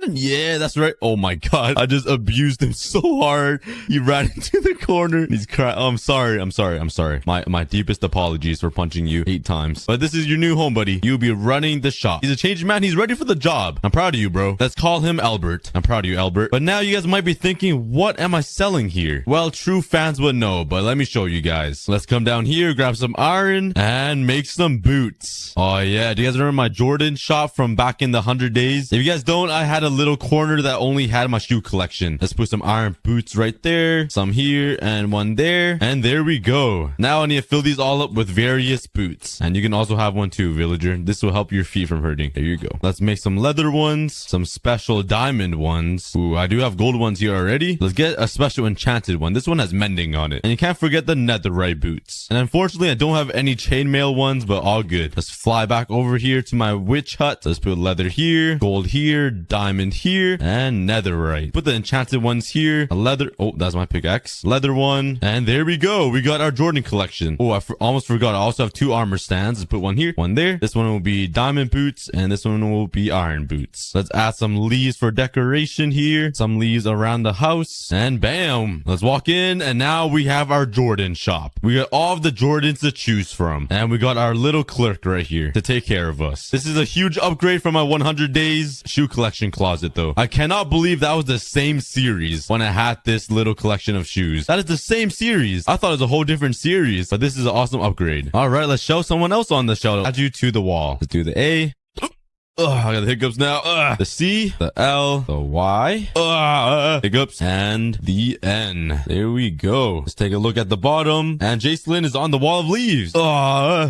Yeah, that's right. Oh my god, I just abused him so hard. He ran into the corner. He's crying. Oh, I'm sorry. My deepest apologies for punching you 8 times. But this is your new home, buddy. You'll be running the shop. He's a changed man. He's ready for the job. I'm proud of you, bro. Let's call him Albert. I'm proud of you, Albert. But now you guys might be thinking, what am I selling here? Well, true fans would know, but let me show you guys. Let's come down here, grab some iron, and make some boots. Oh yeah, do you guys remember my Jordan shop from back in the 100 days? If you guys don't, I had a little corner that only had my shoe collection. Let's put some iron boots right there, some here, and one there. And there we go. Now I need to fill these all up with various boots. And you can also have one too, villager. This will help your feet from hurting. There you go. Let's make some leather ones, some special diamond ones. Ooh, I do have gold ones here already. Let's get a special enchanted one. This one has mending on it. And you can't forget the netherite boots. And unfortunately, I don't have any chainmail ones, but all good. Let's fly back over here to my witch hut. Let's put leather here, gold here, diamond here, and netherite. Put the enchanted ones here. A leather. Oh, that's my pickaxe. Leather one. And there we go. We got our Jordan collection. Oh, I almost forgot. I also have 2 armor stands. Let's put one here, one there. This one will be diamond boots, and this one will be iron boots. Let's add some leaves for decoration here. Some leaves around the house. And bam. Let's walk in, and now we have our Jordan shop. We got all of the Jordans to choose from. And we got our little clerk right here to take care of us. This is a huge upgrade from my 100 days shoe collection closet, though. I cannot believe that was the same series when I had this little collection of shoes. That is the same series. I thought it was a whole different series, but this is an awesome upgrade. All right, let's show someone else on the shelf. Add you to the wall. Let's do the A. Ugh, I got the hiccups now. The C, the L, the Y, hiccups, and the N. There we go. Let's take a look at the bottom. And Jacelyn is on the wall of leaves.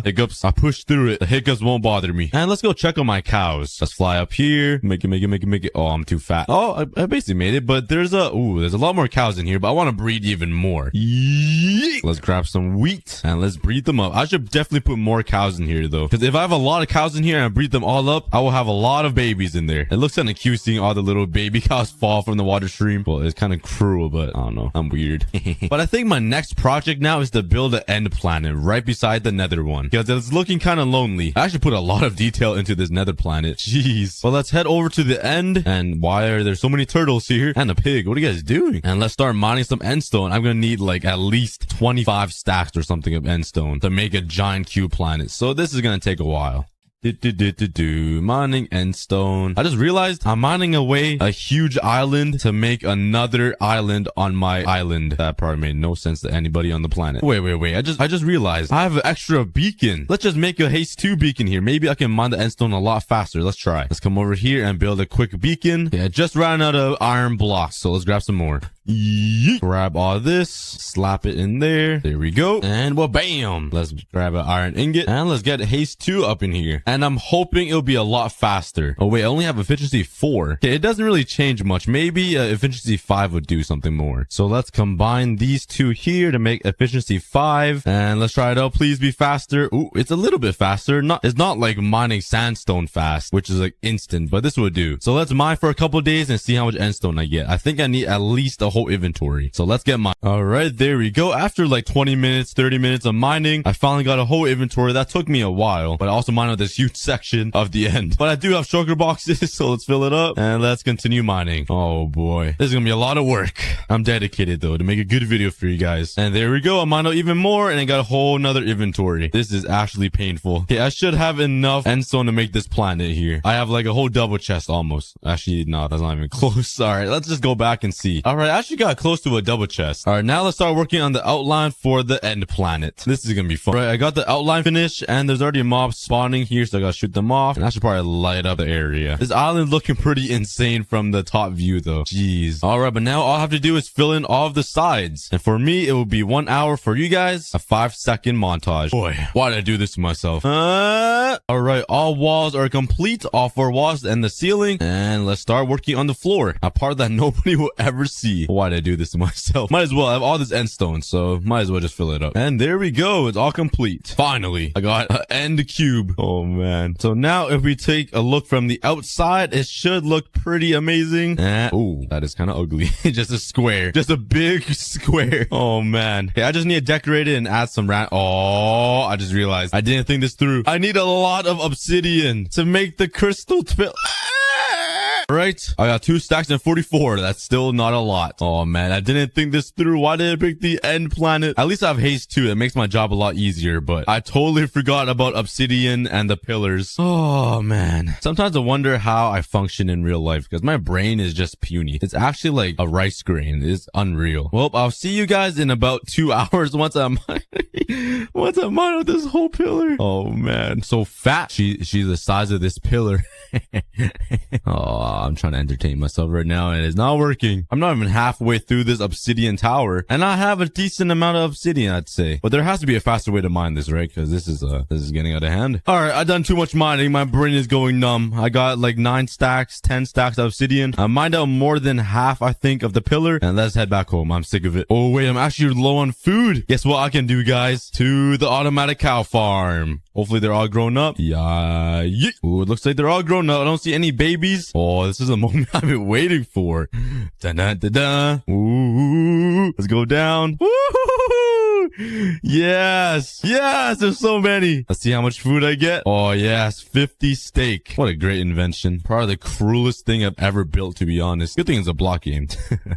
Hiccups. I pushed through it. The hiccups won't bother me. And let's go check on my cows. Let's fly up here. Make it. Oh, I'm too fat. Oh, I basically made it, but there's a lot more cows in here, but I want to breed even more. Yeet. Let's grab some wheat and let's breed them up. I should definitely put more cows in here, though, because if I have a lot of cows in here and I breed them all up, I will have a lot of babies in there. It looks kind of cute seeing all the little baby cows fall from the water stream. Well, it's kind of cruel, but I don't know. I'm weird. But I think my next project now is to build an end planet right beside the nether one, because it's looking kind of lonely. I actually put a lot of detail into this nether planet. Jeez. Well, let's head over to the end. And why are there so many turtles here? And a pig. What are you guys doing? And let's start mining some endstone. I'm gonna need like at least 25 stacks or something of endstone to make a giant cube planet. So this is gonna take a while. Mining endstone. I just realized I'm mining away a huge island to make another island on my island. That probably made no sense to anybody on the planet. Wait. I just realized I have an extra beacon. Let's just make a haste 2 beacon here. Maybe I can mine the endstone a lot faster. Let's try. Let's come over here and build a quick beacon. Yeah, I just ran out of iron blocks, so let's grab some more. Yeet. Grab all this, slap it in there. There we go. And well, bam. Let's grab an iron ingot and let's get haste 2 up in here. And I'm hoping it'll be a lot faster. Oh wait, I only have efficiency 4. Okay, it doesn't really change much. Maybe efficiency 5 would do something more. So let's combine these 2 here to make efficiency 5. And let's try it out. Please be faster. Ooh, it's a little bit faster. It's not like mining sandstone fast, which is like instant, but this would do. So let's mine for a couple days and see how much endstone I get. I think I need at least a whole inventory. So let's get mine. All right, there we go. After like 20 minutes, 30 minutes of mining, I finally got a whole inventory. That took me a while, but I also mined out this huge section of the end. But I do have shulker boxes, so let's fill it up and let's continue mining. Oh boy, this is gonna be a lot of work. I'm dedicated though to make a good video for you guys. And there we go. I mined out even more and I got a whole nother inventory. This is actually painful. Okay, I should have enough endstone to make this planet here. I have like a whole double chest almost. Actually, no, that's not even close. All right, let's just go back and see. All right, I actually got close to a double chest. All right, now let's start working on the outline for the end planet. This is gonna be fun. All right, I got the outline finished and there's already a mob spawning here, so I gotta shoot them off. And I should probably light up the area. This island looking pretty insane from the top view though. Jeez. All right, but now all I have to do is fill in all of the sides. And for me, it will be 1 hour. For you guys, a 5-second montage. Boy, why did I do this to myself? All right, all walls are complete. All 4 walls and the ceiling. And let's start working on the floor. A part that nobody will ever see. Why did I do this to myself? Might as well. I have all this endstone, so might as well just fill it up. And there we go. It's all complete. Finally, I got an end cube. Oh man. So now if we take a look from the outside, it should look pretty amazing. Oh, that is kind of ugly. Just a square. Just a big square. Oh man. Okay, I just need to decorate it and add some Oh, I just realized I didn't think this through. I need a lot of obsidian to make the crystal Right, I got 2 stacks and 44. That's still not a lot. Oh man, I didn't think this through. Why did I pick the end planet? At least I have haste 2. That makes my job a lot easier, but I totally forgot about obsidian and the pillars. Oh man. Sometimes I wonder how I function in real life because my brain is just puny. It's actually like a rice grain. It's unreal. Well, I'll see you guys in about 2 hours once I'm mining with this whole pillar. Oh man, so fat. She's the size of this pillar. Oh, I'm trying to entertain myself right now and it's not working. I'm not even halfway through this obsidian tower and I have a decent amount of obsidian, I'd say. But there has to be a faster way to mine this, right? Because this is getting out of hand. All right, I've done too much mining. My brain is going numb. I got like 9 stacks, 10 stacks of obsidian. I mined out more than half, I think, of the pillar. And let's head back home. I'm sick of it. Oh, wait, I'm actually low on food. Guess what I can do, guys? To the automatic cow farm. Hopefully they're all grown up. Yeah. Ooh, it looks like they're all grown up. I don't see any babies. Oh, this is the moment I've been waiting for. Da-da-da-da. Ooh, let's go down. Woo! Yes. Yes, there's so many. Let's see how much food I get. Oh, yes. 50 steak. What a great invention. Probably the cruelest thing I've ever built, to be honest. Good thing it's a block game.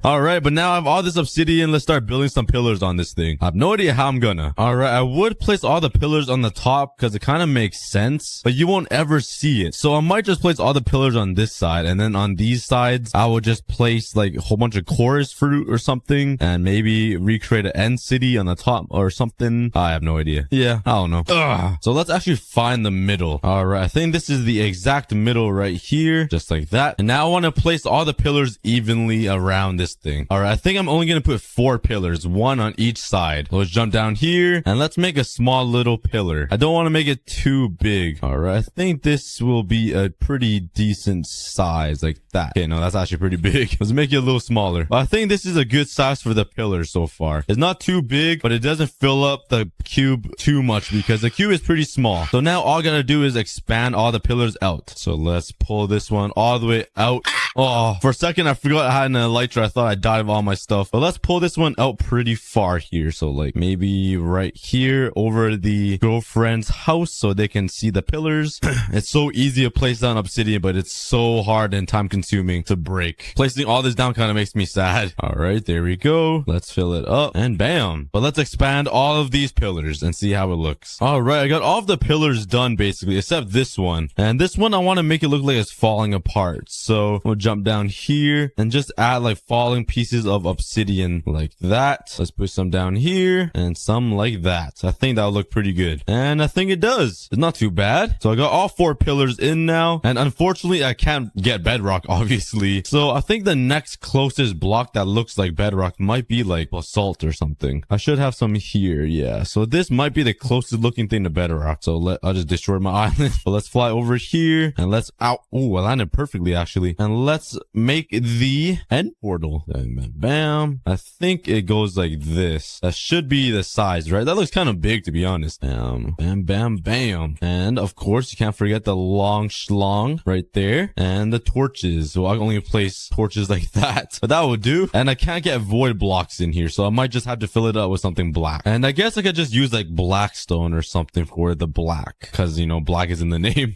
All right, but now I have all this obsidian. Let's start building some pillars on this thing. I have no idea how I'm gonna. All right, I would place all the pillars on the top because it kind of makes sense, but you won't ever see it. So I might just place all the pillars on this side, and then on these sides, I will just place like a whole bunch of chorus fruit or something, and maybe recreate an end city on the top or something. I have no idea. Yeah, I don't know. Ugh. So let's actually find the middle. All right, I think this is the exact middle right here, just like that. And now I want to place all the pillars evenly around this thing. All right, I think I'm only going to put 4 pillars, 1 on each side. Let's jump down here and let's make a small little pillar. I don't want to make it too big. All right, I think this will be a pretty decent size like that. Okay, no, that's actually pretty big. Let's make it a little smaller. But I think this is a good size for the pillars so far. It's not too big, but it doesn't fill up the cube too much because the cube is pretty small. So now all I gotta do is expand all the pillars out. So let's pull this one all the way out. Oh, for a second I forgot I had an elytra. I thought I died of all my stuff. But let's pull this one out pretty far here. So like maybe right here over the girlfriend's house so they can see the pillars. It's so easy to place down obsidian, but it's so hard and time consuming to break. Placing all this down kind of makes me sad. All right, there we go. Let's fill it up and bam. But let's expand all of these pillars and see how it looks. All right, I got all of the pillars done basically, except this one. And this one, I want to make it look like it's falling apart. So we'll jump down here and just add like falling pieces of obsidian like that. Let's put some down here and some like that. I think that'll look pretty good. And I think it does. It's not too bad. So I got all 4 pillars in now. And unfortunately, I can't get bedrock, obviously. So I think the next closest block that looks like bedrock might be like basalt or something. I should have some here. Yeah. So this might be the closest looking thing to bedrock. So I'll just destroy my island. But let's fly over here and let's out. Oh, I landed perfectly actually. And let's make the end portal. Bam, bam, bam. I think it goes like this. That should be the size, right? That looks kind of big to be honest. Bam, bam, bam, bam. And of course, you can't forget the long schlong right there and the torches. So I can only place torches like that, but that will do. And I can't get void blocks in here, so I might just have to fill it up with something black. And I guess I could just use like blackstone or something for the black, because you know black is in the name.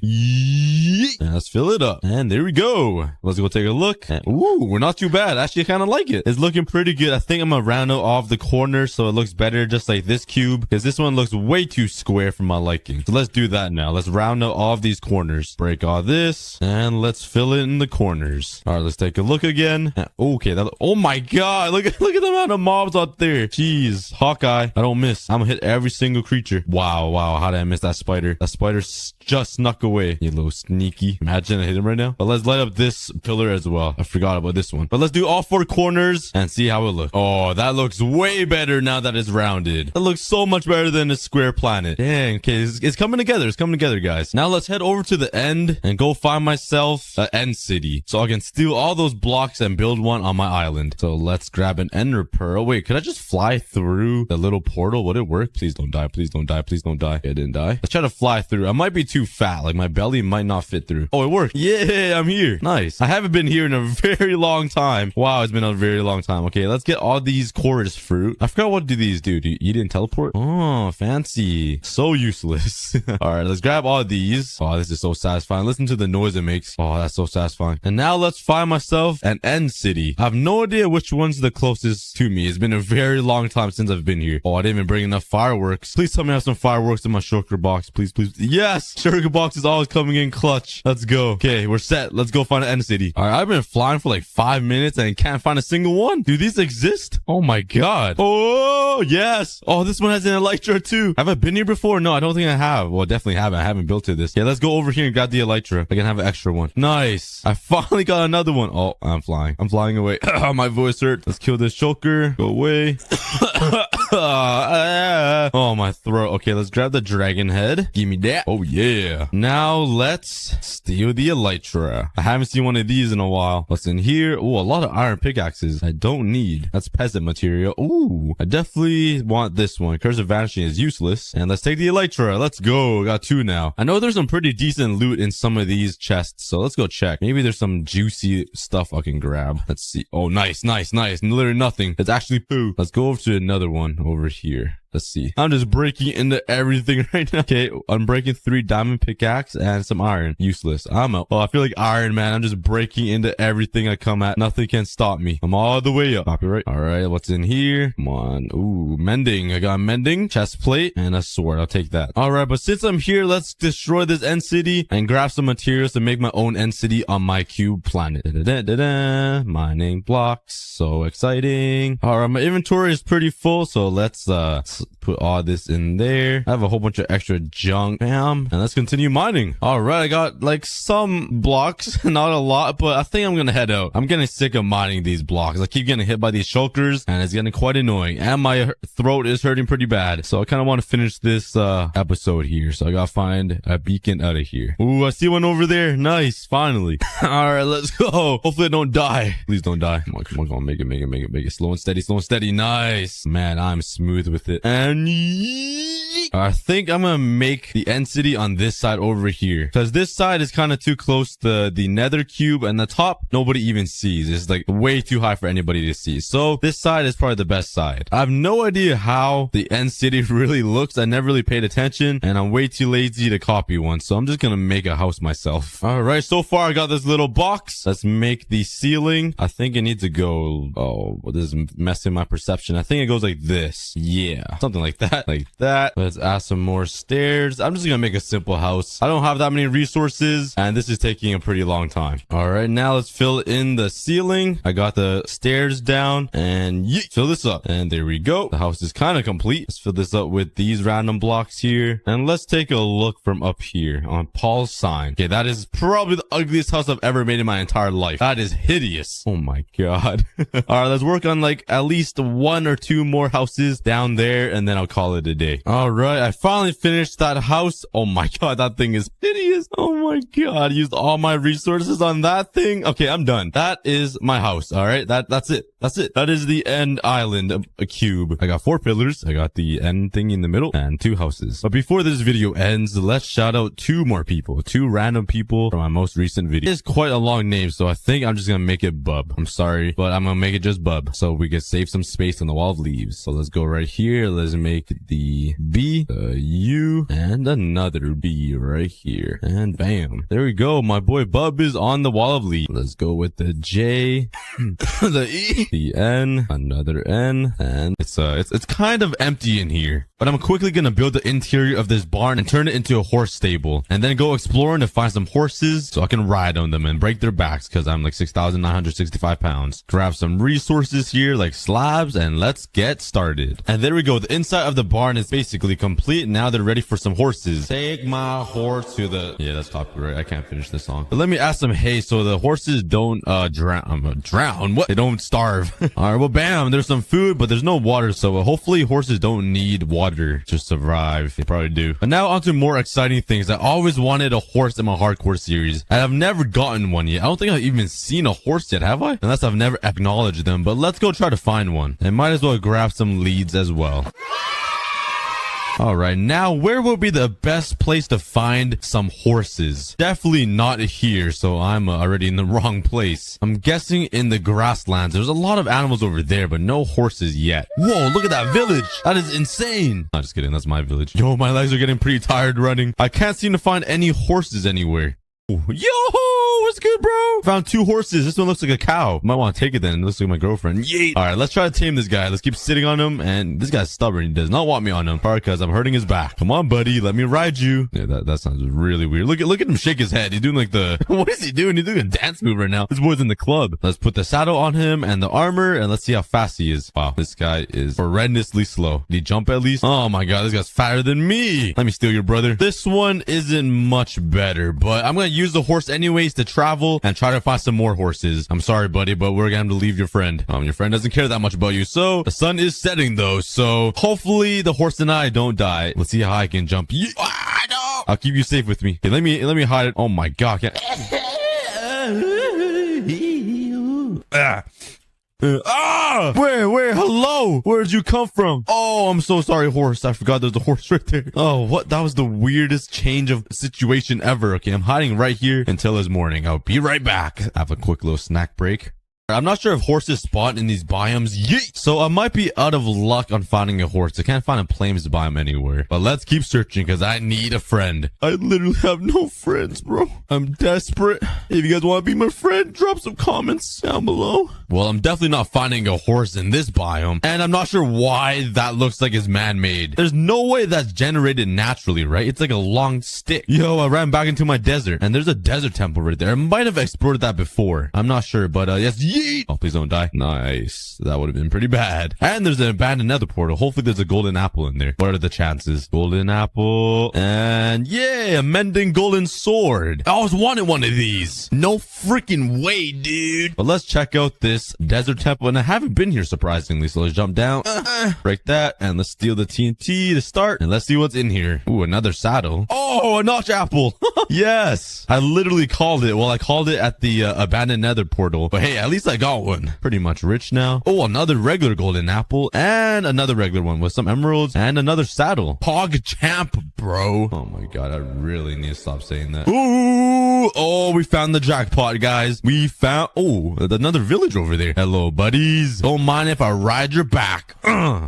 And let's fill it up, and there we go. Let's go take a look. And, ooh, we're not too bad. Actually, I kind of like it. It's looking pretty good. I think I'm gonna round out all of the corners so it looks better, just like this cube, because this one looks way too square for my liking. So let's do that now. Let's round out all of these corners. Break all this, and let's fill it in the corners. All right, let's take a look again. And, okay, oh my god, look at the amount of mobs out there. Jeez, Hawkeye, I don't miss. I'm gonna hit every single creature. Wow, how did I miss that spider? That spider just snuck away. You little sneaky. Imagine I hit him right now. But let's light up this pillar as well. I forgot about this one. But let's do all 4 corners and see how it looks. Oh, that looks way better now that it's rounded. That looks so much better than a square planet. Dang, okay, it's coming together. It's coming together, guys. Now let's head over to the end and go find myself an end city so I can steal all those blocks and build one on my island. So let's grab an ender pearl. Wait, could I just fly through the little portal? Would it work? Please don't die. Please don't die. Please don't die. Okay, I didn't die. Let's try to fly through. I might be too fat. Like my belly might not fit through. Oh, it worked. Yeah, I'm here. Nice. I haven't been here in a very long time. Wow, it's been a very long time. Okay, let's get all these chorus fruit. I forgot what do these do. You didn't teleport? Oh, fancy. So useless. All right, let's grab all these. Oh, this is so satisfying. Listen to the noise it makes. Oh, that's so satisfying. And now let's find myself an end city. I have no idea which one's the closest to me. It's been a very long time since I've been here. Oh, I didn't even bring enough fireworks. Please tell me I have some fireworks in my shulker box. Please, please. Yes, sugar box is always coming in clutch. Let's go. Okay, we're set. Let's go find an end city. All right, I've been flying for like 5 minutes and can't find a single one. Do these exist? Oh my god. Oh, yes. Oh, this one has an elytra too. Have I been here before? No, I don't think I have. Well, definitely haven't. I haven't built to this. Yeah, let's go over here and grab the elytra. I can have an extra one. Nice. I finally got another one. Oh, I'm flying. I'm flying away. My voice hurt. Let's kill this choker. Go away. Oh, my throat. Okay, let's grab the dragon head. Give me that. Oh, yeah. Now let's steal the elytra. I haven't seen one of these in a while. What's in here? Oh, a lot of iron pickaxes I don't need. That's peasant material. Ooh, I definitely want this one. Curse of Vanishing is useless. And let's take the elytra. Let's go. Got 2 now. I know there's some pretty decent loot in some of these chests, so let's go check. Maybe there's some juicy stuff I can grab. Let's see. Oh, nice. Literally nothing. It's actually poo. Let's go over to another one over here. Let's see. I'm just breaking into everything right now. Okay, I'm breaking 3 diamond pickaxe and some iron. Useless. I'm out. Oh, I feel like Iron Man. I'm just breaking into everything I come at. Nothing can stop me. I'm all the way up. Copyright. All right, what's in here? Come on. Ooh, mending. I got mending, chest plate, and a sword. I'll take that. All right, but since I'm here, let's destroy this end city and grab some materials to make my own end city on my cube planet. Mining blocks. So exciting. All right, my inventory is pretty full, so let's put all this in there. I have a whole bunch of extra junk. Bam. And let's continue mining. All right, I got like some blocks, not a lot, but I think I'm gonna head out. I'm getting sick of mining these blocks. I keep getting hit by these chokers and it's getting quite annoying, and my throat is hurting pretty bad. So I kind of want to finish this episode here, so I gotta find a beacon out of here. Ooh, I see one over there. Nice, finally. All right, let's go. Hopefully I don't die. Please don't die. Come on, make it. Slow and steady. Nice. Man, I'm smooth with it. And I think I'm gonna make the end city on this side over here, because this side is kind of too close to the nether cube, and the top nobody even sees. It's like way too high for anybody to see. So this side is probably the best side. I have no idea how the end city really looks. I never really paid attention, and I'm way too lazy to copy one, so I'm just gonna make a house myself. All right, so far I got this little box. Let's make the ceiling. I think it needs to go, oh, this is messing my perception. I think it goes like this. Yeah, something like that. Let's add some more stairs. I'm just gonna make a simple house. I don't have that many resources, and this is taking a pretty long time. All right, now let's fill in the ceiling. I got the stairs down, and fill this up. And there we go. The house is kind of complete. Let's fill this up with these random blocks here. And let's take a look from up here on Paul's sign. Okay, that is probably the ugliest house I've ever made in my entire life. That is hideous. Oh my god. All right, let's work on like at least 1 or 2 more houses down there, and then I'll call it a day. All right, I finally finished that house. Oh my god, that thing is hideous. Oh my god, I used all my resources on that thing. Okay, I'm done. That is my house. All right, that's it. That is the end island of a cube. I got 4 pillars. I got the end thing in the middle and 2 houses. But before this video ends, let's shout out 2 more people, 2 random people from my most recent video. It's quite a long name, so I think I'm just gonna make it Bub. I'm sorry, but I'm gonna make it just Bub, so we can save some space on the wall of leaves. So let's go right here. Let's make the B, a U, and another B right here. And bam. There we go. My boy Bub is on the wall of leaves. Let's go with the J, the E, the N, another N, and it's kind of empty in here. But I'm quickly gonna build the interior of this barn and turn it into a horse stable, and then go exploring to find some horses so I can ride on them and break their backs, because I'm like 6,965 pounds. Grab some resources here like slabs, and let's get started. And there we go. The inside of the barn is basically complete. Now they're ready for some horses. Take my horse to the... Yeah, that's copyright. I can't finish this song. But let me add some hay so the horses don't drown. What? They don't starve. All right, well, bam. There's some food, but there's no water, so hopefully horses don't need water to survive. They probably do. But now on to more exciting things. I always wanted a horse in my hardcore series, and I've never gotten one yet. I don't think I've even seen a horse yet, have I? Unless I've never acknowledged them. But let's go try to find one, and might as well grab some leads as well. All right, now where would be the best place to find some horses? Definitely not here, so I'm already in the wrong place. I'm guessing in the grasslands. There's a lot of animals over there, but no horses yet. Whoa, look at that village. That is insane. I'm just kidding. That's my village. Yo, my legs are getting pretty tired running. I can't seem to find any horses anywhere. Yo, what's good, bro? Found 2 horses. This one looks like a cow. Might want to take it then. It looks like my girlfriend. Yay. All right, let's try to tame this guy. Let's keep sitting on him. And this guy's stubborn. He does not want me on him. Probably because I'm hurting his back. Come on, buddy. Let me ride you. Yeah, that sounds really weird. Look at him shake his head. He's doing like the... What is he doing? He's doing a dance move right now. This boy's in the club. Let's put the saddle on him and the armor. And let's see how fast he is. Wow, this guy is horrendously slow. Did he jump at least? Oh my god, this guy's fatter than me. Let me steal your brother. This one isn't much better, but I'm going to use the horse anyways to travel and try to find some more horses. I'm sorry, buddy, but we're going to have to leave your friend. Your friend doesn't care that much about you. So the sun is setting though. So hopefully the horse and I don't die. Let's see how I can jump. No. I'll keep you safe with me. Okay, let me hide it. Oh my god. Where? Hello? Where'd you come from? Oh, I'm so sorry, horse. I forgot there's a horse right there. Oh, what? That was the weirdest change of situation ever. Okay, I'm hiding right here until it's morning. I'll be right back. Have a quick little snack break. I'm not sure if horses spawn in these biomes. Yeet! So I might be out of luck on finding a horse. I can't find a plains biome anywhere. But let's keep searching because I need a friend. I literally have no friends, bro. I'm desperate. If you guys want to be my friend, drop some comments down below. Well, I'm definitely not finding a horse in this biome. And I'm not sure why that looks like it's man-made. There's no way that's generated naturally, right? It's like a long stick. Yo, I ran back into my desert. And there's a desert temple right there. I might have explored that before. I'm not sure, but yes. Oh, please don't die. Nice. That would have been pretty bad. And there's an abandoned nether portal. Hopefully there's a golden apple in there. What are the chances? Golden apple. And yeah, a mending golden sword. I always wanted one of these. No freaking way, dude. But let's check out this desert temple. And I haven't been here, surprisingly. So let's jump down. Break that. And let's steal the TNT to start. And let's see what's in here. Ooh, another saddle. Oh, a notch apple. Yes. I literally called it. Well, I called it at the abandoned nether portal. But hey, at least I got one. Pretty much rich now. Oh, another regular golden apple and another regular one with some emeralds and another saddle. Pog champ, bro. Oh my god, I really need to stop saying that. Ooh, oh, we found the jackpot, guys. We found, oh, another village over there. Hello, buddies. Don't mind if I ride your back.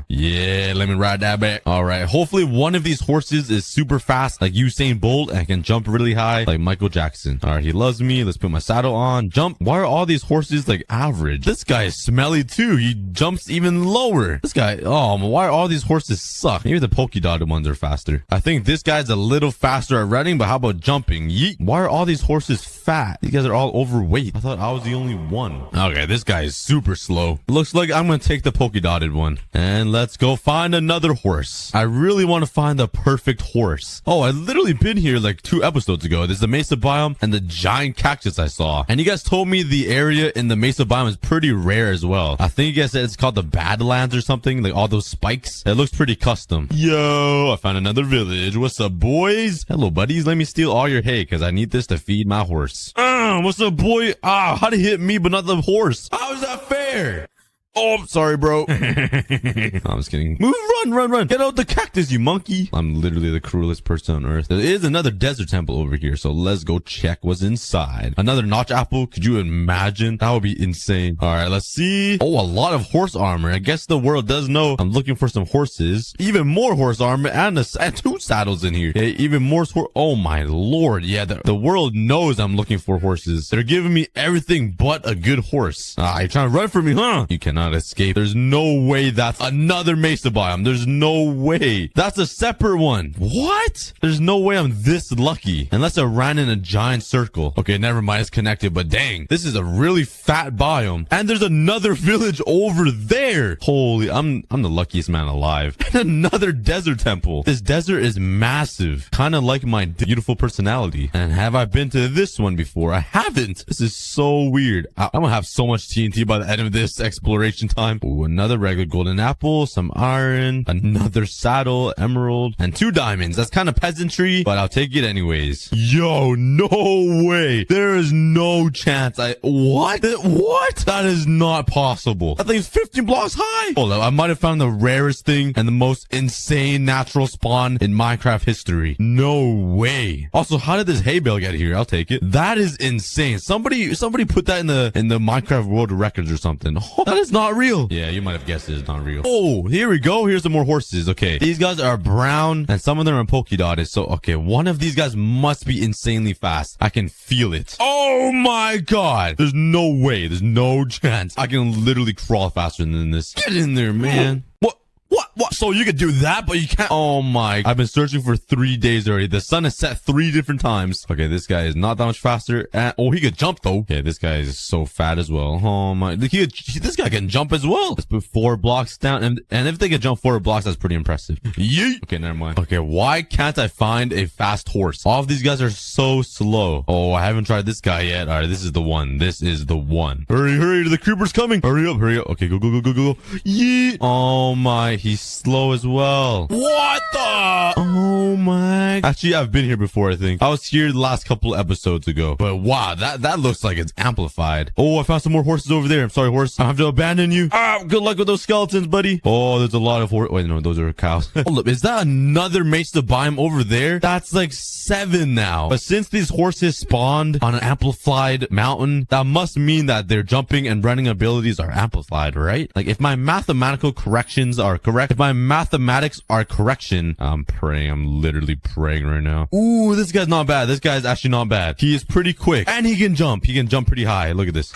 Yeah, let me ride that back. All right, hopefully one of these horses is super fast like Usain Bolt and can jump really high like Michael Jackson. All right, he loves me. Let's put my saddle on. Jump. Why are all these horses like average? This guy is smelly too. He jumps even lower. This guy, oh, why all these horses suck? Maybe the polka-dotted ones are faster. I think this guy's a little faster at running, but how about jumping? Yeet. Why are all these horses fat? These guys are all overweight. I thought I was the only one. Okay, this guy is super slow. Looks like I'm gonna take the polka-dotted one. And let's go find another horse. I really want to find the perfect horse. Oh, I literally been here like 2 episodes ago. There's the mesa biome and the giant cactus I saw. And you guys told me the area in the mesa biome is pretty rare as well. I think you guys said it's called the Badlands or something, like all those spikes. It looks pretty custom. Yo, I found another village. What's up, boys? Hello, buddies. Let me steal all your hay because I need this to feed my horse. What's up, boy? How'd it hit me but not the horse? How is that fair? Oh, I'm sorry, bro. I'm just kidding. Move, run. Get out the cactus, you monkey. I'm literally the cruelest person on earth. There is another desert temple over here, so let's go check what's inside. Another notch apple. Could you imagine? That would be insane. All right, let's see. Oh, a lot of horse armor. I guess the world does know I'm looking for some horses. Even more horse armor and 2 saddles in here. Okay, even more. Oh, my lord. Yeah, the world knows I'm looking for horses. They're giving me everything but a good horse. You're trying to run from me, huh? You cannot escape. There's no way that's another mesa biome. There's no way. That's a separate one. What? There's no way I'm this lucky. Unless I ran in a giant circle. Okay, never mind. It's connected, but dang. This is a really fat biome. And there's another village over there. Holy, I'm the luckiest man alive. And another desert temple. This desert is massive. Kind of like my beautiful personality. And have I been to this one before? I haven't. This is so weird. I'm gonna have so much TNT by the end of this exploration time. Ooh, another regular golden apple, some iron, another saddle, emerald, and 2 diamonds. That's kind of peasantry, but I'll take it anyways. Yo, no way. There is no chance. What? What? That is not possible. That thing's 15 blocks high. Hold up, I might have found the rarest thing and the most insane natural spawn in Minecraft history. No way. Also, how did this hay bale get here? I'll take it. That is insane. Somebody put that in the Minecraft World Records or something. Oh, that is not not real. Yeah, you might have guessed it's not real. Oh, here we go. Here's some more horses. Okay, these guys are brown and some of them are polka dotted. So, okay, one of these guys must be insanely fast. I can feel it. Oh my God. There's no way. There's no chance. I can literally crawl faster than this. Get in there, man. What? So you could do that, but you can't. Oh my. I've been searching for 3 days already. The sun is set 3 different times. Okay, this guy is not that much faster. Oh, he could jump though. Okay, this guy is so fat as well. Oh my. This guy can jump as well. Let's put 4 blocks down. And if they can jump 4 blocks, that's pretty impressive. Yeet. Okay, never mind. Okay, why can't I find a fast horse? All of these guys are so slow. Oh, I haven't tried this guy yet. All right, this is the one. This is the one. Hurry. The creeper's coming. Hurry up. Okay, go. Yeet. Oh my. He's slow as well. What the? Oh my. Actually, I've been here before, I think. I was here the last couple episodes ago. But wow, that looks like it's amplified. Oh, I found some more horses over there. I'm sorry, horse. I have to abandon you. Good luck with those skeletons, buddy. Oh, there's a lot of horses. Wait, no, those are cows. Hold up. Is that another mace to biome over there? That's like 7 now. But since these horses spawned on an amplified mountain, that must mean that their jumping and running abilities are amplified, right? Like if my mathematical corrections are correct, if my mathematics are correction, I'm praying. I'm literally praying right now. Ooh, this guy's not bad. This guy's actually not bad. He is pretty quick and he can jump. He can jump pretty high. Look at this.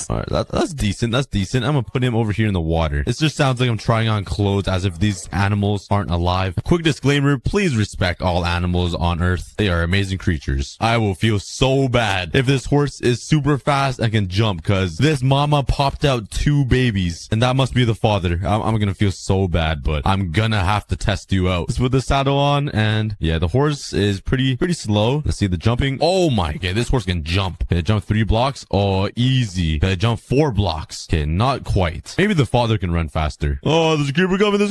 All right, that's decent. That's decent. I'm gonna put him over here in the water. This just sounds like I'm trying on clothes as if these animals aren't alive. Quick disclaimer, please respect all animals on Earth. They are amazing creatures. I will feel so bad if this horse is super fast and can jump because this mama popped out 2 babies and that must be the father. I'm gonna feel so bad, but I'm gonna have to test you out. Let's put the saddle on and yeah, the horse is pretty slow. Let's see the jumping. Oh my God, this horse can jump. Can it jump 3 blocks? Oh, easy. Can it jump 4 blocks? Okay, not quite. Maybe the father can run faster. Oh, there's a creeper coming.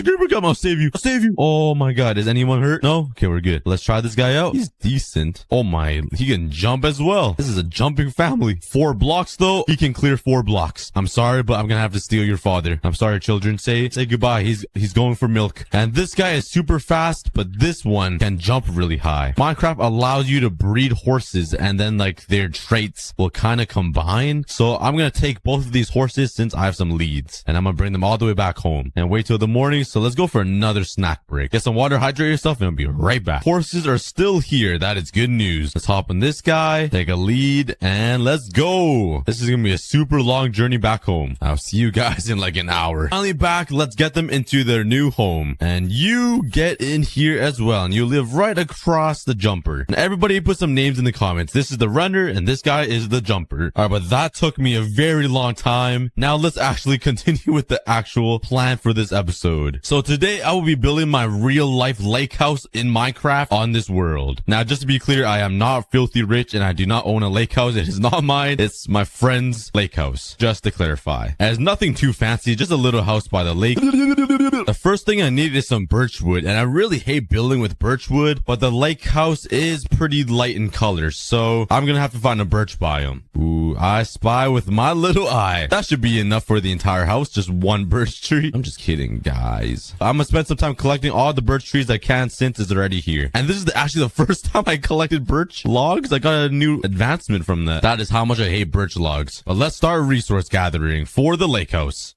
I'll save you. Oh my God, is anyone hurt? No? Okay, we're good. Let's try this guy out. He's decent. Oh my, he can jump as well. This is a jumping family. 4 blocks though. He can clear 4 blocks. I'm sorry, but I'm gonna have to steal your father. I'm sorry, children. Say goodbye. He's going for milk. And this guy is super fast, but this one can jump really high. Minecraft allows you to breed horses and then like their traits will kind of combine. So I'm gonna take both of these horses since I have some leads and I'm gonna bring them all the way back home and wait till the morning. So let's go for another snack break. Get some water, hydrate yourself, and I'll be right back. Horses are still here. That is good news. Let's hop on this guy, take a lead, and let's go. This is gonna be a super long journey back home. I'll see you guys in like an hour. Finally back. Let's get them into their new home. And you get in here as well. And you live right across the jumper. And everybody put some names in the comments. This is the runner and this guy is the jumper. All right, but that took me a very long time. Now let's actually continue with the actual plan for this episode. So today I will be building my real life lake house in Minecraft on this world. Now, just to be clear, I am not filthy rich and I do not own a lake house. It is not mine. It's my friend's lake house. Just to clarify. It has nothing too fancy, just a little house by the lake. The first thing I need is some birch wood, and I really hate building with birch wood, but the lake house is pretty light in color, so I'm gonna have to find a birch biome. Ooh, I spy with my little eye. That should be enough for the entire house, just 1 birch tree. I'm just kidding, guys. I'm gonna spend some time collecting all the birch trees I can since it's already here. And this is actually the first time I collected birch logs. I got a new advancement from that. That is how much I hate birch logs. But let's start resource gathering for the lake house.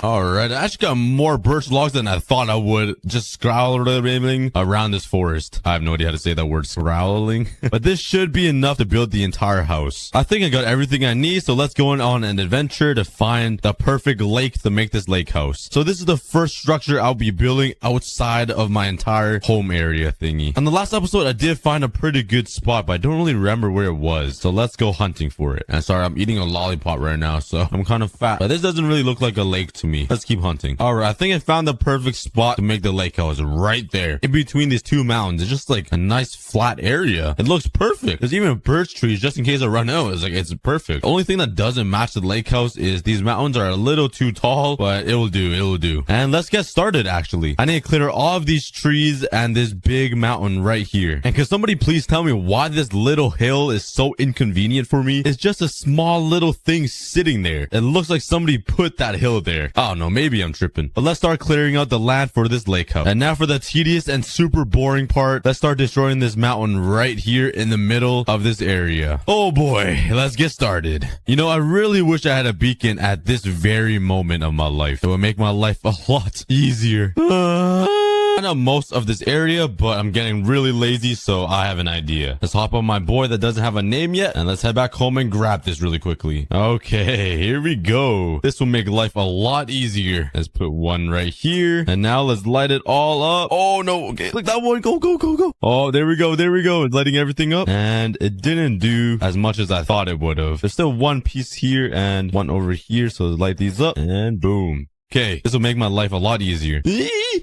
Alright, I actually got more birch logs than I thought I would. Just scrolling around this forest. I have no idea how to say that word, scrolling. But this should be enough to build the entire house. I think I got everything I need, so let's go on an adventure to find the perfect lake to make this lake house. So this is the first structure I'll be building outside of my entire home area thingy. On the last episode, I did find a pretty good spot, but I don't really remember where it was. So let's go hunting for it. And sorry, I'm eating a lollipop right now, so I'm kind of fat. But this doesn't really look like a lake to me. Let's keep hunting. All right, I think I found the perfect spot to make the lake house right there in between these 2 mountains. It's just like a nice flat area. It looks perfect. There's even birch trees just in case I run out. It's perfect. The only thing that doesn't match the lake house is these mountains are a little too tall, but it will do. And let's get started. Actually, I need to clear all of these trees and this big mountain right here. And can somebody please tell me why this little hill is so inconvenient for me? It's just a small little thing sitting there. It looks like somebody put that hill there. I don't know, maybe I'm tripping. But let's start clearing out the land for this lake house. And now for the tedious and super boring part, let's start destroying this mountain right here in the middle of this area. Oh boy, let's get started. You know, I really wish I had a beacon at this very moment of my life. It would make my life a lot easier. I know most of this area, but I'm getting really lazy, so I have an idea. Let's hop on my boy that doesn't have a name yet, and let's head back home and grab this really quickly. Okay, here we go. This will make life a lot easier. Let's put one right here, and now let's light it all up. Oh no, okay, click that one. Go, go, go, go. Oh, there we go, there we go. It's lighting everything up, and it didn't do as much as I thought it would have. There's still one piece here and one over here, so let's light these up, and boom. Okay, this will make my life a lot easier.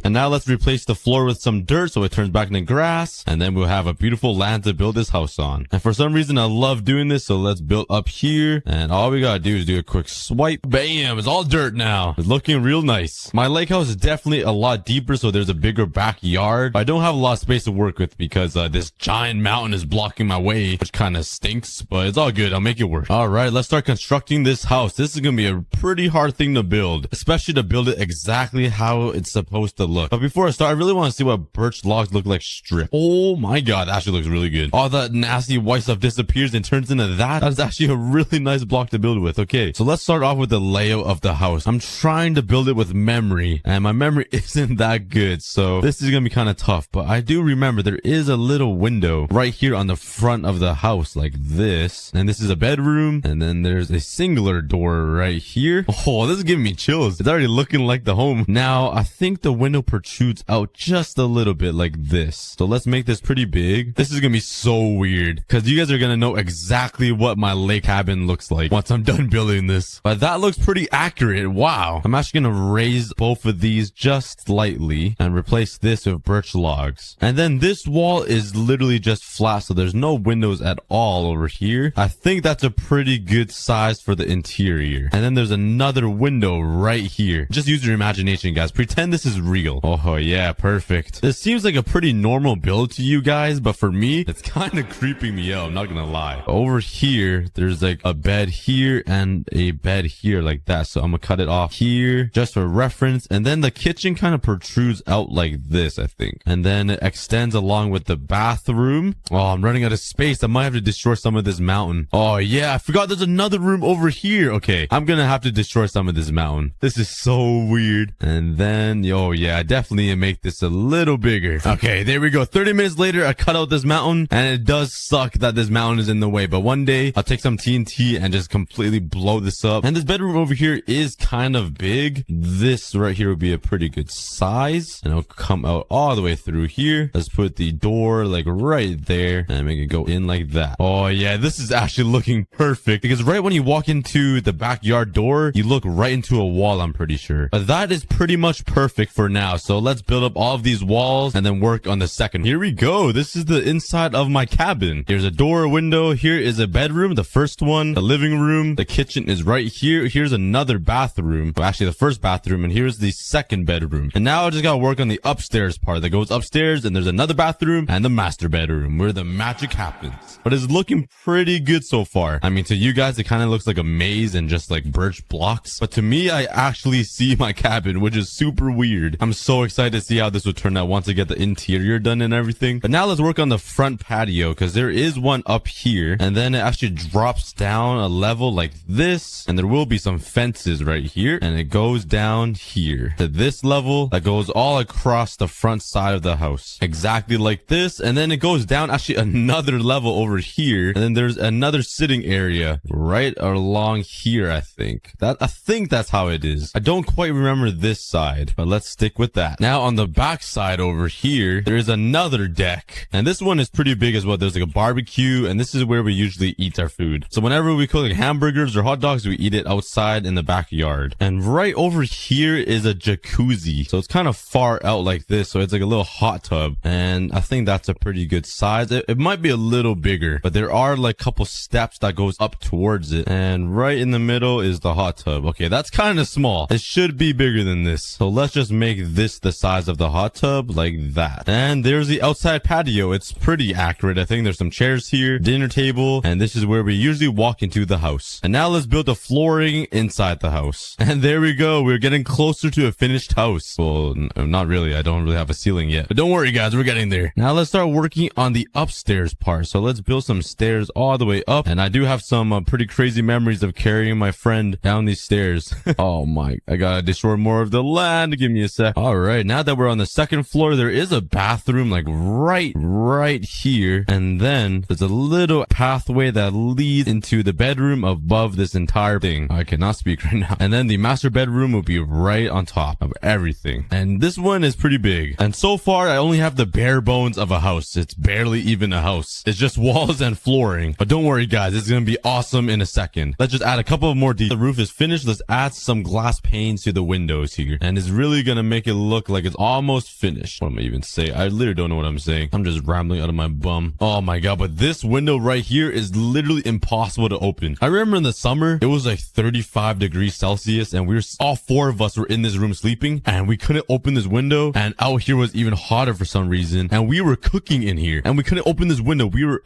And now let's replace the floor with some dirt so it turns back into grass. And then we'll have a beautiful land to build this house on. And for some reason, I love doing this. So let's build up here. And all we gotta do is do a quick swipe. Bam! It's all dirt now. It's looking real nice. My lake house is definitely a lot deeper, so there's a bigger backyard. I don't have a lot of space to work with because this giant mountain is blocking my way, which kind of stinks. But it's all good. I'll make it work. All right, let's start constructing this house. This is gonna be a pretty hard thing to build, especially to build it exactly how it's supposed to look. But before I start, I really want to see what birch logs look like stripped. Oh my god, that actually looks really good. All that nasty white stuff disappears and turns into that. That's actually a really nice block to build with. Okay, so let's start off with the layout of the house. I'm trying to build it with memory, and my memory isn't that good, so this is gonna be kind of tough. But I do remember there is a little window right here on the front of the house like this, and this is a bedroom, and then there's a singular door right here. Oh, this is giving me chills. It's already looking like the home. Now, I think the window protrudes out just a little bit like this. So let's make this pretty big. This is gonna be so weird because you guys are gonna know exactly what my lake cabin looks like once I'm done building this. But that looks pretty accurate. Wow. I'm actually gonna raise both of these just slightly and replace this with birch logs. And then this wall is literally just flat, so there's no windows at all over here. I think that's a pretty good size for the interior. And then there's another window right here. Just use your imagination, guys. Pretend this is real. Oh yeah, perfect. This seems like a pretty normal build to you guys, but for me, it's kind of creeping me out. I'm not gonna lie. Over here, there's like a bed here and a bed here like that. So I'm gonna cut it off here just for reference. And then the kitchen kind of protrudes out like this, I think. And then it extends along with the bathroom. Oh, I'm running out of space. I might have to destroy some of this mountain. Oh yeah, I forgot there's another room over here. Okay, I'm gonna have to destroy some of this mountain. This is so weird. And then, oh yeah, I definitely make this a little bigger. Okay, there we go. 30 minutes later, I cut out this mountain, and it does suck that this mountain is in the way, but one day I'll take some TNT and just completely blow this up. And this bedroom over here is kind of big. This right here would be a pretty good size, and it'll come out all the way through here. Let's put the door like right there and make it go in like that. Oh yeah, this is actually looking perfect because right when you walk into the backyard door, you look right into a wall, I'm pretty sure. But that is pretty much perfect for now. So let's build up all of these walls and then work on the second. Here we go. This is the inside of my cabin. Here's a door, a window. Here is a bedroom, the first one, the living room. The kitchen is right here. Here's another bathroom. Well, actually the first bathroom, and here's the second bedroom. And now I just gotta work on the upstairs part that goes upstairs, and there's another bathroom and the master bedroom where the magic happens. But it's looking pretty good so far. I mean, to you guys, it kind of looks like a maze and just like birch blocks. But to me, I actually see my cabin, which is super weird. I'm so excited to see how this will turn out once I get the interior done and everything. But now let's work on the front patio because there is one up here, and then it actually drops down a level like this, and there will be some fences right here, and it goes down here to this level that goes all across the front side of the house, exactly like this. And then it goes down actually another level over here, and then there's another sitting area right along here. I think that's how it is. I don't quite remember this side, but let's stick with that. Now on the back side over here, there is another deck, and this one is pretty big as well. There's like a barbecue, and this is where we usually eat our food. So whenever we cook like hamburgers or hot dogs, we eat it outside in the backyard. And right over here is a jacuzzi, so it's kind of far out like this, so it's like a little hot tub, and I think that's a pretty good size. It might be a little bigger, but there are like a couple steps that goes up towards it, and right in the middle is the hot tub. Okay, that's kind of small. It it should be bigger than this. So let's just make this the size of the hot tub like that. And there's the outside patio. It's pretty accurate. I think there's some chairs here, dinner table, and this is where we usually walk into the house. And now let's build the flooring inside the house. And there we go. We're getting closer to a finished house. Well, not really. I don't really have a ceiling yet. But don't worry, guys. We're getting there. Now let's start working on the upstairs part. So let's build some stairs all the way up. And I do have some pretty crazy memories of carrying my friend down these stairs. Oh my, I gotta destroy more of the land. Give me a sec. All right. Now that we're on the second floor, there is a bathroom like right here. And then there's a little pathway that leads into the bedroom above this entire thing. I cannot speak right now. And then the master bedroom will be right on top of everything. And this one is pretty big. And so far, I only have the bare bones of a house. It's barely even a house. It's just walls and flooring. But don't worry, guys. It's going to be awesome in a second. Let's just add a couple of more details. The roof is finished. Let's add some glass panes to the windows here. And it's really going to make it look like it's almost finished. What am I even saying? I literally don't know what I'm saying. I'm just rambling out of my bum. Oh my god. But this window right here is literally impossible to open. I remember in the summer, it was like 35 degrees Celsius and all four of us were in this room sleeping and we couldn't open this window, and out here was even hotter for some reason, and we were cooking in here and we couldn't open this window. We were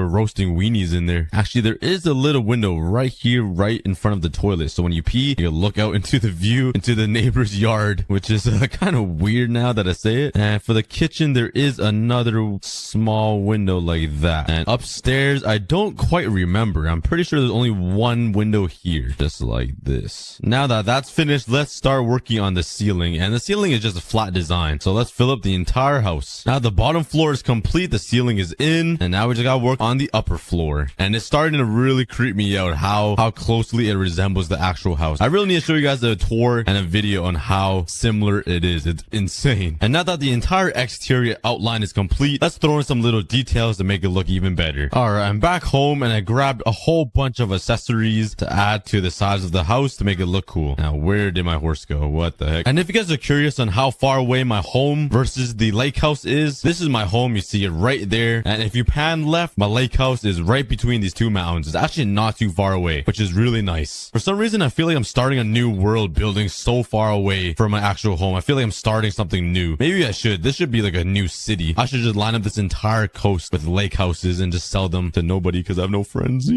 roasting weenies in there. Actually, there is a little window right here, right in front of the toilet. So when you pee, you look out into the view, into the neighbor's yard, which is kind of weird now that I say it. And for the kitchen, there is another small window like that. And upstairs, I don't quite remember. I'm pretty sure there's only one window here, just like this. Now that that's finished, let's start working on the ceiling. And the ceiling is just a flat design. So let's fill up the entire house. Now the bottom floor is complete. The ceiling is in. And now we just gotta work on the upper floor. And it's starting to really creep me out how closely it resembles the actual house. I really need to show you guys a tour and a video on how similar it is. It's insane. And now that the entire exterior outline is complete, let's throw in some little details to make it look even better. Alright, I'm back home and I grabbed a whole bunch of accessories to add to the sides of the house to make it look cool. Now, where did my horse go? What the heck? And if you guys are curious on how far away my home versus the lake house is, this is my home. You see it right there. And if you pan left, my lake house is right between these two mountains. It's actually not too far away, which is really nice. For some reason, I feel like I'm starting a new world building so far away from my actual home. I feel like I'm starting something new. Maybe I should. This should be like a new city. I should just line up this entire coast with lake houses and just sell them to nobody because I have no friends.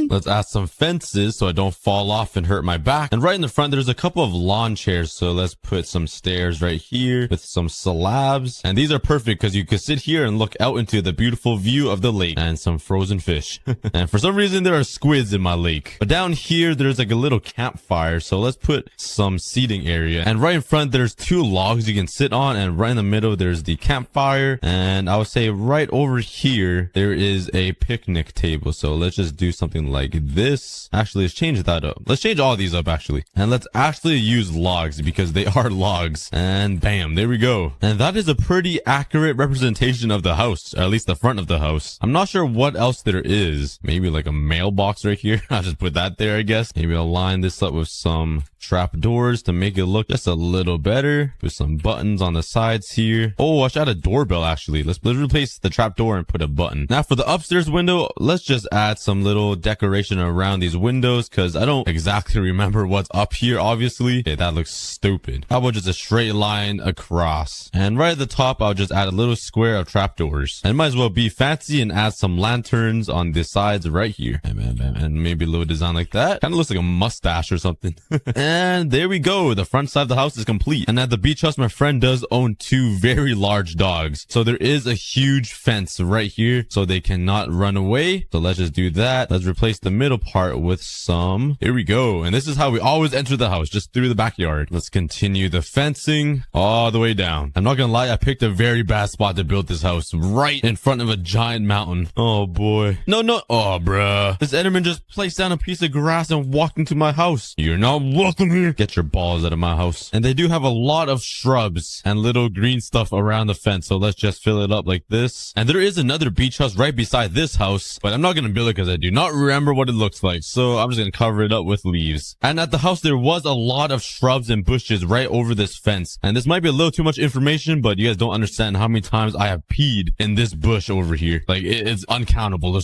Let's add some fences so I don't fall off and hurt my back. And right in the front, there's a couple of lawn chairs. So let's put some stairs right here with some slabs. And these are perfect because you could sit here and look out into the beautiful view of the lake and some frozen fish. And for some reason, there are squids in my lake. But down here, there's like a little campfire. So let's put some seating area. And right in front, there's two logs you can sit on. And right in the middle, there's the campfire. And I would say right over here, there is a picnic table. So let's just do something like this. Actually, let's change that up. Let's change all these up actually. And let's actually use logs because they are logs. And bam, there we go. And that is a pretty accurate representation of the house, or at least the front of the house. I'm not sure what else there is. Maybe like a mailbox right here. I'll just put that there, I guess. Maybe I'll line this up with some trap doors to make it look just a little better. Put some buttons on the sides here. Oh, I should add a doorbell actually. Let's replace the trap door and put a button. Now for the upstairs window, let's just add some little decoration around these windows because I don't exactly remember what's up here, obviously. Okay, that looks stupid. How about just a straight line across? And right at the top, I'll just add a little square of trapdoors. And might as well be fancy and add some lanterns on the sides right here. And maybe a little design like that. Kind of looks like a mustache or something. And there we go. The front side of the house is complete. And at the beach house, my friend does own two very large dogs. So there is a huge fence right here so they cannot run away. So let's just do that. Let's replace the middle part with some. Here we go. And this is how we always enter the house, just through the backyard. Let's continue the fencing all the way down. I'm not gonna lie, I picked a very bad spot to build this house, right in front of a giant mountain. Oh boy. No. Oh, bruh. This Enderman just placed down a piece of grass and walked into my house. You're not welcome here. Get your balls out of my house. And they do have a lot of shrubs and little green stuff around the fence. So let's just fill it up like this. And there is another beach house right beside this house, but I'm not gonna build it because I do not remember remember what it looks like, so I'm just gonna cover it up with leaves. And at the house, there was a lot of shrubs and bushes right over this fence. And this might be a little too much information, but you guys don't understand how many times I have peed in this bush over here. Like, it's uncountable.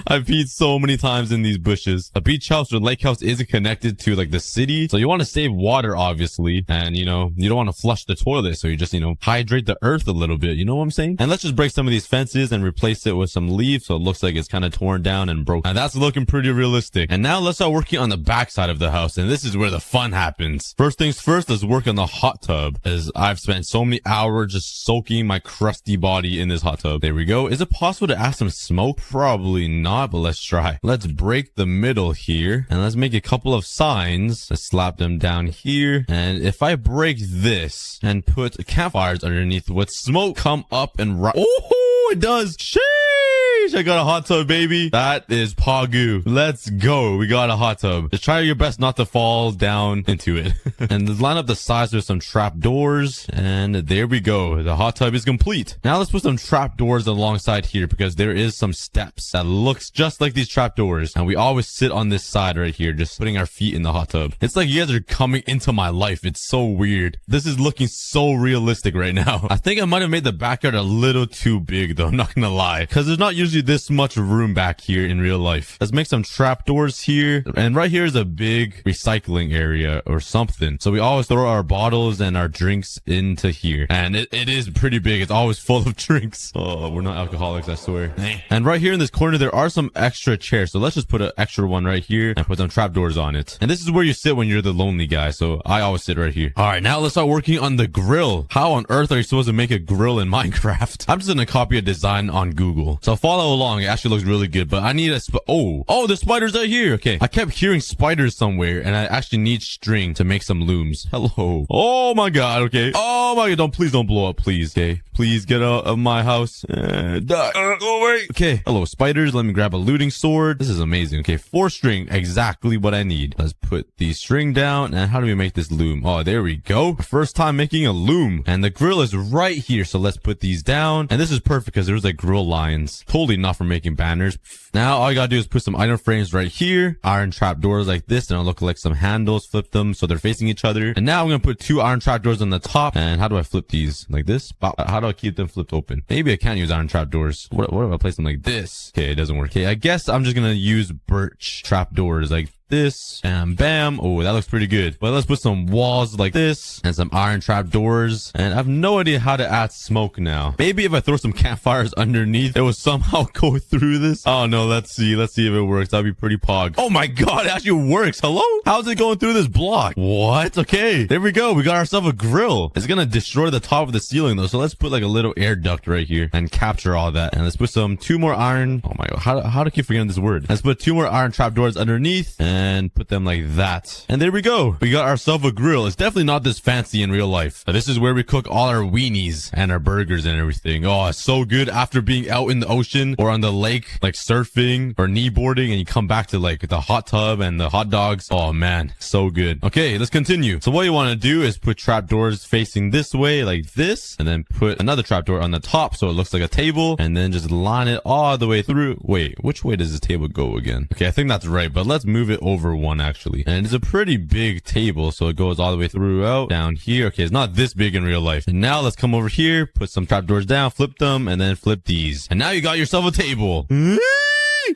I've peed so many times in these bushes. A beach house or lake house isn't connected to, like, the city, so you want to save water, obviously. And, you know, you don't want to flush the toilet, so you just, you know, hydrate the earth a little bit. You know what I'm saying? And let's just break some of these fences and replace it with some leaves, so it looks like it's kind of torn down and broken. And that's looking pretty realistic. And now let's start working on the back side of the house, and this is where the fun happens. First things first, let's work on the hot tub, as I've spent so many hours just soaking my crusty body in this hot tub. There we go. Is it possible to add some smoke? Probably not, but let's try. Let's break the middle here, and let's make a couple of signs. Let's slap them down here, and if I break this and put campfires underneath, would smoke come up and oh, it does. Sheesh, I got a hot tub, baby. That is Pagu. Let's go. We got a hot tub. Just try your best not to fall down into it. And let's line up the sides with some trap doors. And there we go. The hot tub is complete. Now let's put some trap doors alongside here, because there is some steps that looks just like these trap doors. And we always sit on this side right here, just putting our feet in the hot tub. It's like you guys are coming into my life. It's so weird. This is looking so realistic right now. I think I might have made the backyard a little too big though, I'm not gonna lie, because there's not usually this much room back here in real life. Let's make some trap doors here, and right here is a big recycling area or something, so we always throw our bottles and our drinks into here, and it is pretty big. It's always full of drinks. Oh, we're not alcoholics, I swear. And right here in this corner there are some extra chairs, so let's just put an extra one right here and put some trap doors on it. And this is where you sit when you're the lonely guy, so I always sit right here. All right, now let's start working on the grill. How on earth are you supposed to make a grill in Minecraft? I'm just gonna copy a design on Google, so follow along. It actually looks really good, but I need a oh, the spiders are here. Okay, I kept hearing spiders somewhere, and I actually need string to make some looms. Hello. Oh my god. Okay. Oh my god. Please don't blow up, please. Okay, please get out of my house. Die. Go away. Okay, hello spiders. Let me grab a looting sword. This is amazing. Okay, 4 string, exactly what I need. Let's put the string down, and how do we make this loom? Oh, there we go. First time making a loom, and the grill is right here, so let's put these down. And this is perfect because there's like grill lines. Totally not for making banners. Now all you gotta do is put some iron frames right here, iron trap doors like this, and it'll look like some handles. Flip them so they're facing each other. And now I'm gonna put 2 iron trap doors on the top. And how do I flip these? Like this? How do I keep them flipped open? Maybe I can't use iron trap doors. What if I place them like this? Okay, it doesn't work. Okay, I guess I'm just gonna use birch trap doors like this, and bam. Oh, that looks pretty good. But let's put some walls like this and some iron trap doors, and I have no idea how to add smoke now. Maybe if I throw some campfires underneath, it will somehow go through this. Oh no, let's see if it works. That'd be pretty pog. Oh my god, it actually works. Hello? How's it going through this block? What? Okay, there we go. We got ourselves a grill. It's gonna destroy the top of the ceiling though, so let's put like a little air duct right here and capture all that. And let's put 2 more iron. Oh my god, how do I keep forgetting this word? Let's put 2 more iron trap doors underneath and put them like that. And there we go. We got ourselves a grill. It's definitely not this fancy in real life. This is where we cook all our weenies and our burgers and everything. Oh, it's so good after being out in the ocean or on the lake, like surfing or kneeboarding, and you come back to like the hot tub and the hot dogs. Oh man, so good. Okay, let's continue. So what you want to do is put trap doors facing this way like this, and then put another trap door on the top so it looks like a table, and then just line it all the way through. Wait, which way does this table go again? Okay, I think that's right, but let's move it over one actually. And it's a pretty big table, so it goes all the way throughout down here. Okay, it's not this big in real life. And now let's come over here, put some trapdoors down, flip them, and then flip these. And now you got yourself a table.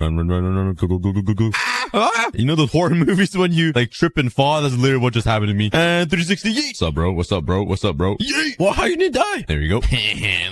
Run, go. You know those horror movies when you like trip and fall? That's literally what just happened to me. And 360, yeet. What's up, bro? What's up, bro? What's up, bro? Yeet. Well, how you didn't die? There you go.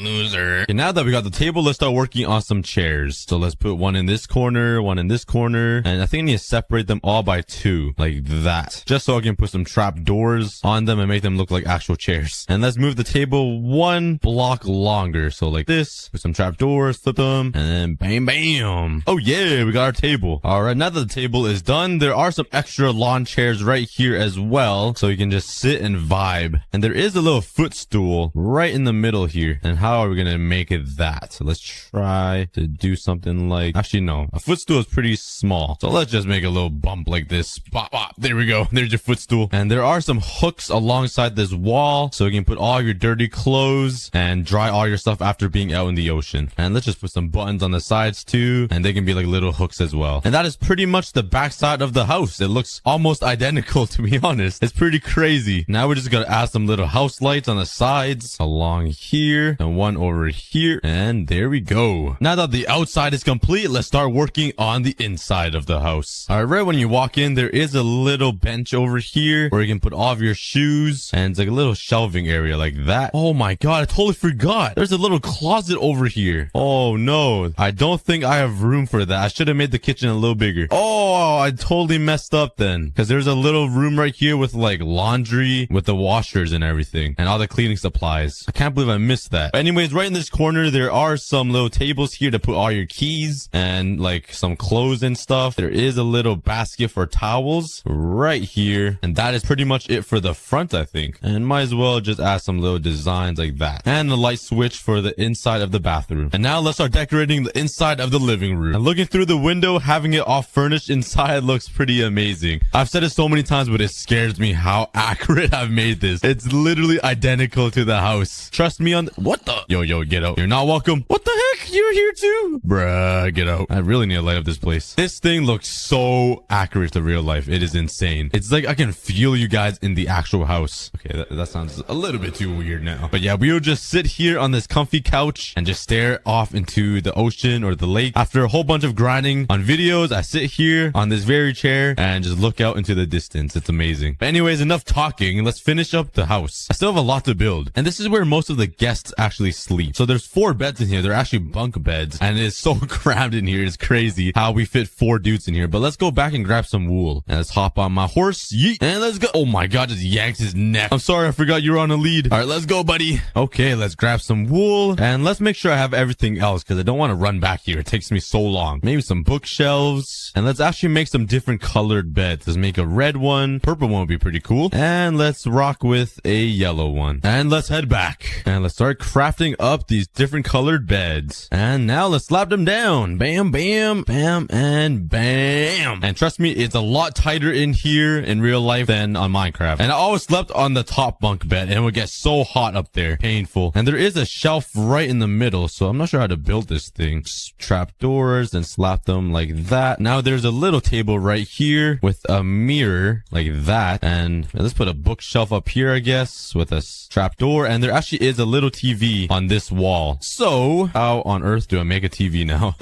Loser. And now that we got the table, let's start working on some chairs. So let's put one in this corner, one in this corner. And I think I need to separate them all by 2, like that. Just so I can put some trap doors on them and make them look like actual chairs. And let's move the table 1 block longer. So like this, put some trap doors, flip them, and then bam, bam. Oh yeah, we got our table. All right, now that the table table is done. There are some extra lawn chairs right here as well, so you can just sit and vibe. And there is a little footstool right in the middle here. And how are we gonna make it that? So let's try to do something like, actually no, a footstool is pretty small, so let's just make a little bump like this. Bop, bop. There we go. There's your footstool. And there are some hooks alongside this wall, so you can put all your dirty clothes and dry all your stuff after being out in the ocean. And let's just put some buttons on the sides too, and they can be like little hooks as well. And that is pretty much the backside of the house. It looks almost identical, to be honest. It's pretty crazy. Now we're just gonna add some little house lights on the sides along here and one over here, and there we go. Now that the outside is complete, let's start working on the inside of the house. All right, right when you walk in, there is a little bench over here where you can put all of your shoes, and it's like a little shelving area like that. Oh my god, I totally forgot. There's a little closet over here. Oh no, I don't think I have room for that. I should have made the kitchen a little bigger. Oh, I totally messed up then, because there's a little room right here with like laundry with the washers and everything and all the cleaning supplies. I can't believe I missed that. But anyways, right in this corner, there are some little tables here to put all your keys and like some clothes and stuff. There is a little basket for towels right here, and that is pretty much it for the front, I think. And might as well just add some little designs like that, and the light switch for the inside of the bathroom. And now let's start decorating the inside of the living room. And looking through the window, having it all furnished inside looks pretty amazing. I've said it so many times, but it scares me how accurate I've made this. It's literally identical to the house. Trust me on what the? Yo, get out. You're not welcome. What the heck? You're here too? Bruh, get out. I really need to light up this place. This thing looks so accurate to real life. It is insane. It's like I can feel you guys in the actual house. Okay, that sounds a little bit too weird now. But yeah, we'll just sit here on this comfy couch and just stare off into the ocean or the lake. After a whole bunch of grinding on videos, I sit here on this very chair and just look out into the distance. It's amazing. But anyways, enough talking. Let's finish up the house. I still have a lot to build. And this is where most of the guests actually sleep. So there's 4 beds in here. They're actually bunk beds. And it's so crammed in here. It's crazy how we fit 4 dudes in here. But let's go back and grab some wool. And let's hop on my horse. Yeet. And let's go. Oh my god, just yanked his neck. I'm sorry, I forgot you were on a lead. All right, let's go, buddy. Okay, let's grab some wool. And let's make sure I have everything else, because I don't want to run back here. It takes me so long. Maybe some bookshelves. And let's actually make some different colored beds. Let's make a red one. Purple one would be pretty cool. And let's rock with a yellow one. And let's head back. And let's start crafting up these different colored beds. And now let's slap them down. Bam, bam, bam, and bam. And trust me, it's a lot tighter in here in real life than on Minecraft. And I always slept on the top bunk bed, and it would get so hot up there. Painful. And there is a shelf right in the middle, so I'm not sure how to build this thing. Just trap doors and slap them like that. Now there's a little table right here with a mirror like that. And let's put a bookshelf up here, I guess, with a trap door. And there actually is a little TV on this wall. So how on earth do I make a TV now?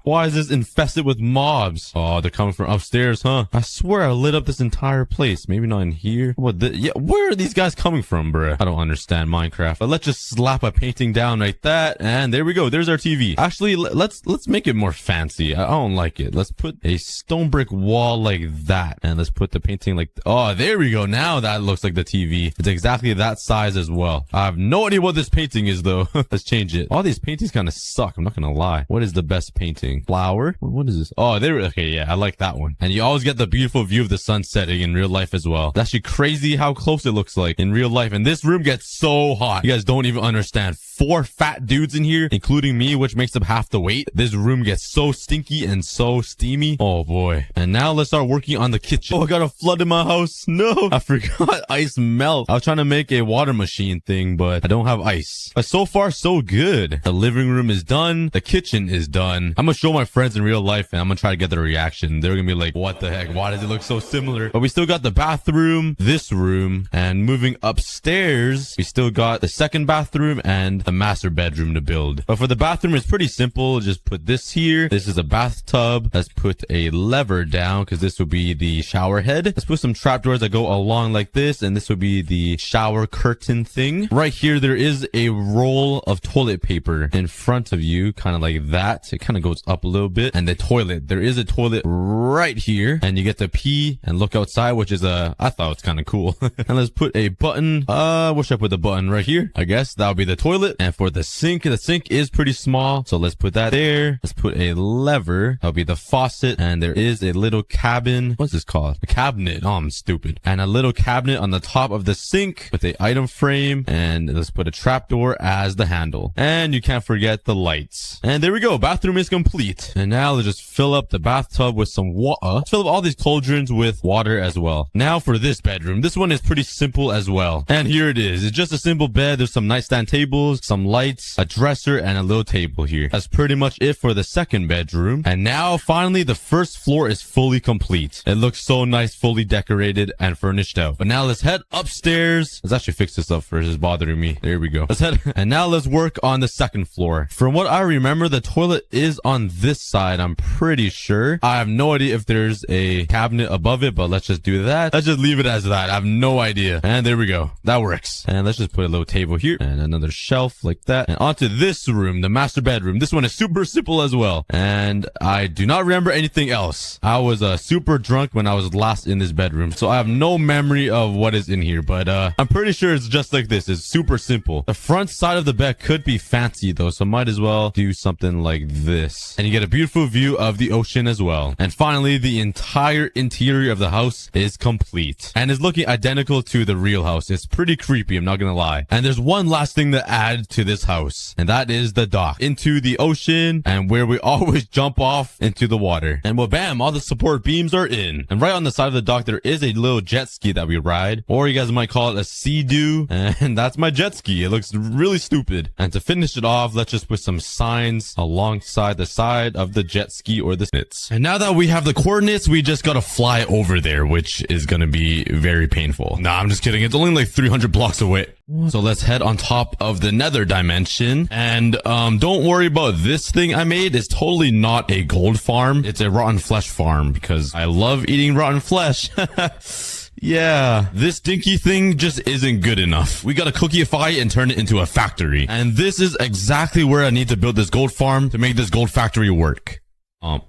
Why is this infested with mobs? Oh, they're coming from upstairs, huh? I swear I lit up this entire place. Maybe not in here. What? Yeah, where are these guys coming from, bruh? I don't understand Minecraft. But let's just slap a painting down like that, and there we go. There's our TV. Actually, let's make it more fancy. I don't like it. Let's put a stone brick wall like that, and let's put the painting like, oh, there we go. Now that looks like the TV. It's exactly that size as well. I have no idea what this painting is though. Let's change it. All these paintings kind of suck. I'm not gonna lie. What is the best painting? Flower? What is this? Oh, there. Okay, yeah, I like that one. And you always get the beautiful view of the sun setting in real life as well. It's actually crazy how close it looks like in real life. And this room gets so hot. You guys don't even understand. 4 fat dudes in here, including me, which makes up half the weight. This room gets so stinky and so steamy. Oh boy. And now let's start working on the kitchen. Oh, I got a flood in my house. No, I forgot ice melt. I was trying to make a water machine thing, but I don't have ice. But so far, so good. The living room is done. The kitchen is done. I'm gonna show my friends in real life, and I'm gonna try to get their reaction. They're gonna be like, what the heck? Why does it look so similar? But we still got the bathroom, this room, and moving upstairs, we still got the second bathroom and the master bedroom to build. But for the bathroom, it's pretty simple. Just put this here. This is a bathtub. Let's put a lever down, because this will be the shower head. Let's put some trapdoors that go along like this, and this will be the shower curtain thing. Right here, there is a roll of toilet paper in front of you, kind of like that. It kind of goes up a little bit. And the toilet, there is a toilet right here, and you get to pee and look outside, which is I thought it's kind of cool. And let's put a button. Wish I put the button right here. I guess that'll be the toilet. And for the sink is pretty small, so let's put that there. Let's put a lever. That'll be the faucet. And there is a little cabin. What's this called? A cabinet. Oh, I'm stupid. And a little cabinet on the top of the sink with a item frame. And let's put a trapdoor as the handle. And you can't forget the lights. And there we go. Bathroom is complete. And now let's just fill up the bathtub with some water. Let's fill up all these cauldrons with water as well. Now for this bedroom. This one is pretty simple as well. And here it is. It's just a simple bed. There's some nightstand tables, some lights, a dresser, and a little table here. That's pretty much it for the second bedroom. And now finally the first floor is fully complete. It looks so nice, fully decorated and furnished out. But now let's head upstairs. Let's actually fix this up first. It's bothering me. There we go. Let's head. And now let's work on the second floor. From what I remember, the toilet is on this side. I'm pretty sure. I have no idea if there's a cabinet above it, but let's just do that. Let's just leave it as that. I have no idea. And there we go. That works. And let's just put a little table here and another shelf like that. And onto this room, the master bedroom. This one is super simple as well. And I do not remember anything else. I was super drunk when I was last in this bedroom, so I have no memory of what is in here, but I'm pretty sure it's just like this. It's super simple. The front side of the bed could be fancy though, so might as well do something like this. And you get a beautiful view of the ocean as well. And finally, the entire interior of the house is complete and is looking identical to the real house. It's pretty creepy, I'm not gonna lie. And there's one last thing to add to this house, and that is the dock into the ocean, and where we always jump off into the water. And well, bam, all the support beams are in. And right on the side of the dock, there is a little jet ski that we ride, or you guys might call it a sea-doo. And that's my jet ski. It looks really stupid. And to finish it off, let's just put some signs alongside the side of the jet ski or the coordinates. And now that we have the coordinates, we just gotta fly over there, which is gonna be very painful. Nah, I'm just kidding. It's only like 300 blocks away. So let's head on top of the nether dimension. And don't worry about this thing I made. It's totally not a gold farm. It's a rotten flesh farm because I love eating rotten flesh. Yeah, this dinky thing just isn't good enough. We gotta cookieify it and turn it into a factory. And this is exactly where I need to build this gold farm to make this gold factory work.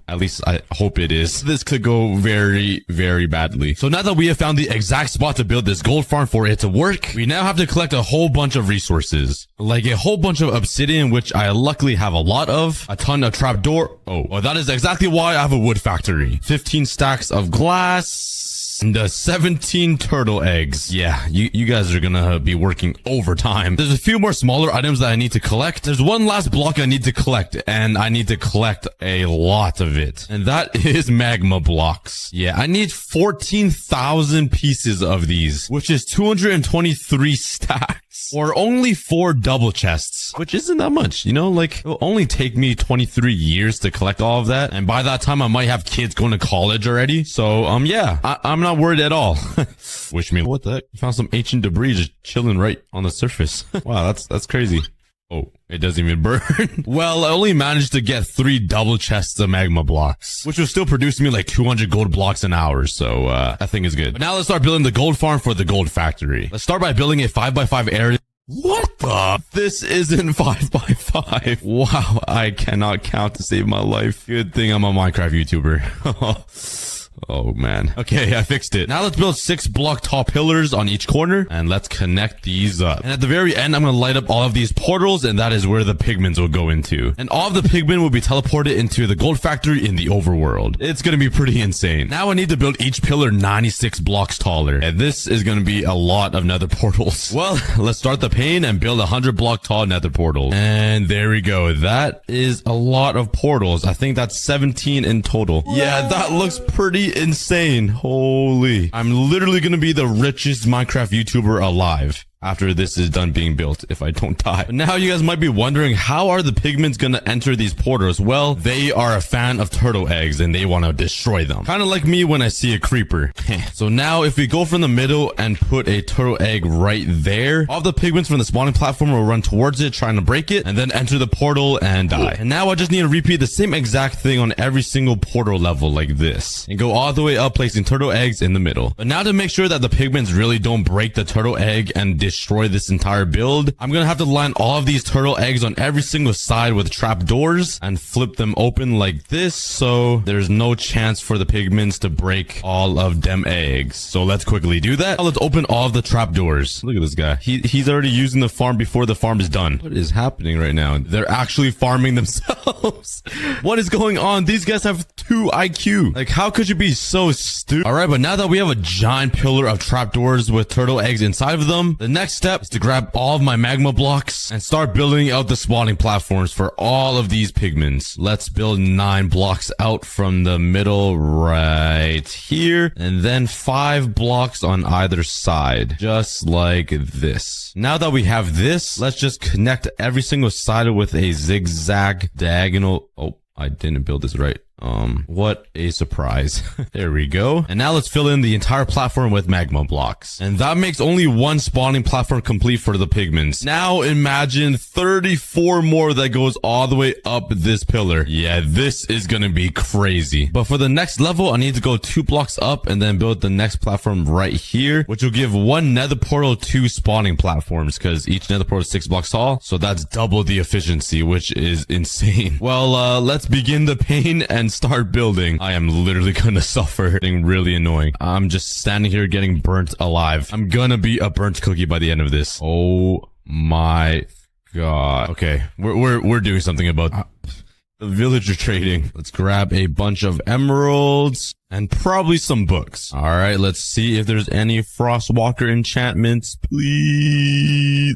At least I hope it is. This could go very, very badly. So now that we have found the exact spot to build this gold farm for it to work, we now have to collect a whole bunch of resources. Like a whole bunch of obsidian, which I luckily have a lot of. A ton of trapdoor. Oh, well, that is exactly why I have a wood factory. 15 stacks of glass. And 17 turtle eggs. Yeah, you guys are gonna be working overtime. There's a few more smaller items that I need to collect. There's one last block I need to collect, and I need to collect a lot of it. And that is magma blocks. Yeah, I need 14,000 pieces of these, which is 223 stacks. Or only 4 double chests, which isn't that much, you know, like it'll only take me 23 years to collect all of that. And by that time, I might have kids going to college already. So, yeah, I'm not worried at all. Wish me, what the heck? I found some ancient debris just chilling right on the surface. Wow, that's crazy. Oh, it doesn't even burn. Well, I only managed to get 3 double chests of magma blocks, which will still produce me like 200 gold blocks an hour. So, that thing is good. But now let's start building the gold farm for the gold factory. Let's start by building a 5x5 area. What the? This isn't 5x5. Wow, I cannot count to save my life. Good thing I'm a Minecraft YouTuber. Oh man. Okay, I fixed it. Now let's build 6 block tall pillars on each corner and let's connect these up. And at the very end, I'm going to light up all of these portals, and that is where the pigments will go into. And all of the pigmen will be teleported into the gold factory in the overworld. It's going to be pretty insane. Now I need to build each pillar 96 blocks taller. And this is going to be a lot of nether portals. Well, let's start the pane and build 100 block tall nether portals. And there we go. That is a lot of portals. I think that's 17 in total. Yeah, that looks pretty insane. Holy. I'm literally gonna be the richest Minecraft YouTuber alive after this is done being built, if I don't die. But now you guys might be wondering, how are the pigments gonna enter these portals? Well, they are a fan of turtle eggs and they want to destroy them. Kind of like me when I see a creeper. So now if we go from the middle and put a turtle egg right there, all the pigments from the spawning platform will run towards it, trying to break it, and then enter the portal and die. And now I just need to repeat the same exact thing on every single portal level like this. And go all the way up, placing turtle eggs in the middle. But now to make sure that the pigments really don't break the turtle egg and destroy this entire build, I'm gonna have to line all of these turtle eggs on every single side with trap doors and flip them open like this, so there's no chance for the pigments to break all of them eggs. So let's quickly do that. Now let's open all of the trap doors. Look at this guy. He's already using the farm before the farm is done. What is happening right now? They're actually farming themselves. What is going on? These guys have 2 IQ. Like, how could you be so stupid? All right, but now that we have a giant pillar of trapdoors with turtle eggs inside of them, the next step is to grab all of my magma blocks and start building out the spawning platforms for all of these pigments. Let's build 9 blocks out from the middle right here, and then 5 blocks on either side, just like this. Now that we have this, let's just connect every single side with a zigzag diagonal. Oh, I didn't build this right. What a surprise. There we go. And now let's fill in the entire platform with magma blocks. And that makes only 1 spawning platform complete for the pigments. Now imagine 34 more that goes all the way up this pillar. Yeah, this is gonna be crazy. But for the next level, I need to go 2 blocks up and then build the next platform right here, which will give 1 nether portal 2 spawning platforms, because each nether portal is 6 blocks tall. So that's double the efficiency, which is insane. Well, let's begin the pain and start building. I am literally gonna suffer. Getting really annoying. I'm just standing here getting burnt alive. I'm gonna be a burnt cookie by the end of this. Oh my god. Okay, we're doing something about the villager trading. Let's grab a bunch of emeralds and probably some books. All right, let's see if there's any Frostwalker enchantments, please.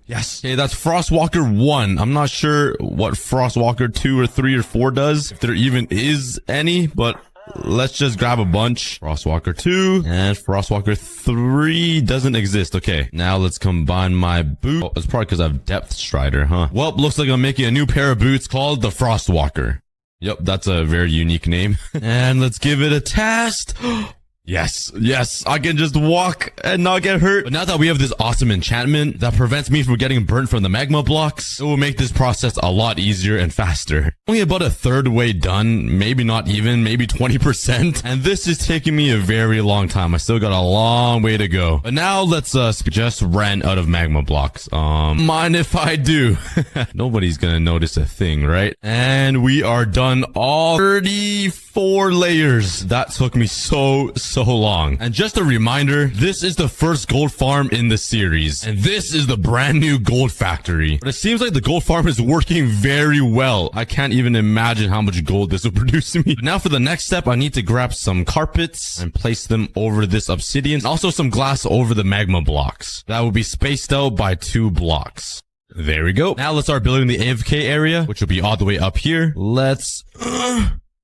Yes. Okay, that's Frostwalker 1. I'm not sure what Frostwalker 2 or 3 or 4 does, if there even is any, but let's just grab a bunch. Frostwalker 2 and Frostwalker 3 doesn't exist. Okay, now let's combine my boot. Oh, it's probably because I have Depth Strider, huh? Well, looks like I'm making a new pair of boots called the Frostwalker. Yep, that's a very unique name. And let's give it a test. Yes, I can just walk and not get hurt. But now that we have this awesome enchantment that prevents me from getting burnt from the magma blocks, it will make this process a lot easier and faster. Only about a third way done, maybe not even, maybe 20%. And this is taking me a very long time. I still got a long way to go. But now let's just ran out of magma blocks. Mind if I do? Nobody's gonna notice a thing, right? And we are done all 34 layers. That took me so long. And just a reminder, this is the first gold farm in the series, and this is the brand new gold factory. But it seems like the gold farm is working very well. I can't even imagine how much gold this will produce me. But now for the next step, I need to grab some carpets and place them over this obsidian, and also some glass over the magma blocks. That will be spaced out by 2 blocks. There we go. Now let's start building the AFK area, which will be all the way up here. Let's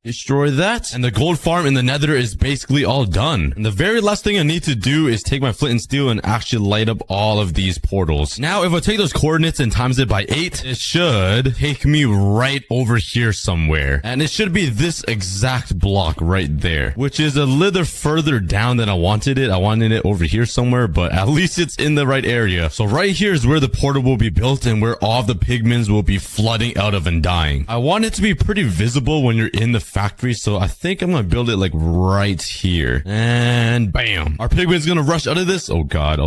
destroy that. And the gold farm in the nether is basically all done. And the very last thing I need to do is take my flint and steel and actually light up all of these portals. Now, if I take those coordinates and times it by 8, it should take me right over here somewhere. And it should be this exact block right there, which is a little further down than I wanted it. I wanted it over here somewhere, but at least it's in the right area. So right here is where the portal will be built and where all the pigments will be flooding out of and dying. I want it to be pretty visible when you're in the factory, so I think I'm gonna build it like right here. And bam! Are pigments gonna rush out of this? Oh god.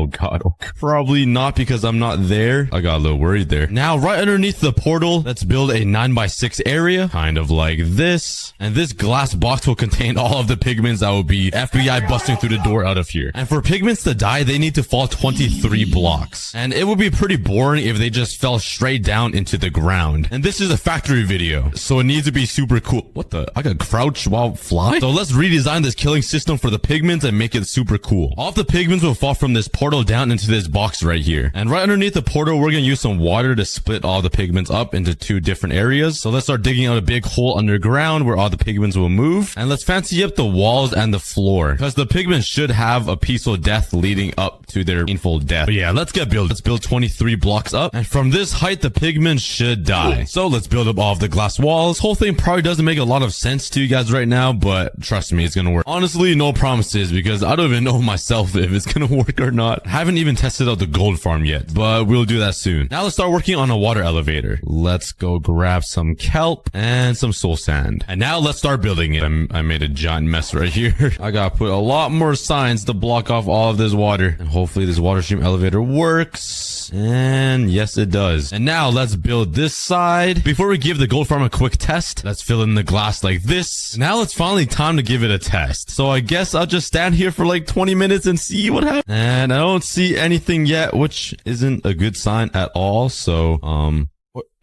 Probably not, because I'm not there. I got a little worried there. Now, right underneath the portal, let's build a 9x6 area, kind of like this. And this glass box will contain all of the pigments that will be FBI busting through the door out of here. And for pigments to die, they need to fall 23 blocks. And it would be pretty boring if they just fell straight down into the ground. And this is a factory video, so it needs to be super cool. What the? I can crouch while fly? So let's redesign this killing system for the pigments and make it super cool. All of the pigments will fall from this portal down into this box right here. And right underneath the portal, we're gonna use some water to split all the pigments up into 2 different areas. So let's start digging out a big hole underground where all the pigments will move. And let's fancy up the walls and the floor, because the pigments should have a peaceful death leading up to their painful death. But yeah, let's get building. Let's build 23 blocks up. And from this height, the pigments should die. So let's build up all of the glass walls. This whole thing probably doesn't make a lot of sense to you guys right now, but trust me, it's gonna work. Honestly, no promises, because I don't even know myself if it's gonna work or not. I haven't even tested out the gold farm yet, but we'll do that soon. Now let's start working on a water elevator. Let's go grab some kelp and some soul sand. And now let's start building it. I made a giant mess right here. I gotta put a lot more signs to block off all of this water. And hopefully this water stream elevator works. And yes, it does. And now let's build this side. Before we give the gold farm a quick test, let's fill in the glass like this. Now it's finally time to give it a test. So I guess I'll just stand here for like 20 minutes and see what happens. And I don't see anything yet, which isn't a good sign at all. So,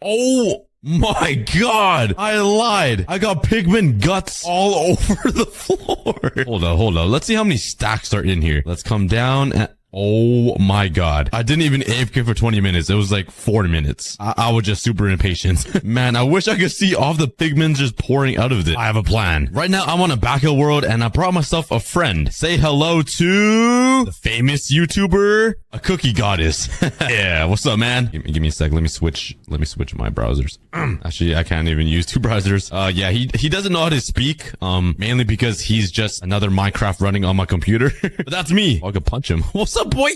oh, My God, I lied. I got pigment guts all over the floor. Hold on. Let's see how many stacks are in here. Let's come down and... Oh my God. I didn't even AFK for 20 minutes. It was like 4 minutes. I was just super impatient. Man, I wish I could see all the pigments just pouring out of it. I have a plan. Right now, I'm on a backhill world and I brought myself a friend. Say hello to the famous YouTuber, aCookieGoddess. Yeah, what's up, man? Give me a sec. Let me switch my browsers. Actually, I can't even use 2 browsers. Yeah, he doesn't know how to speak. Mainly because he's just another Minecraft running on my computer. But that's me. I could punch him. What's up, boy?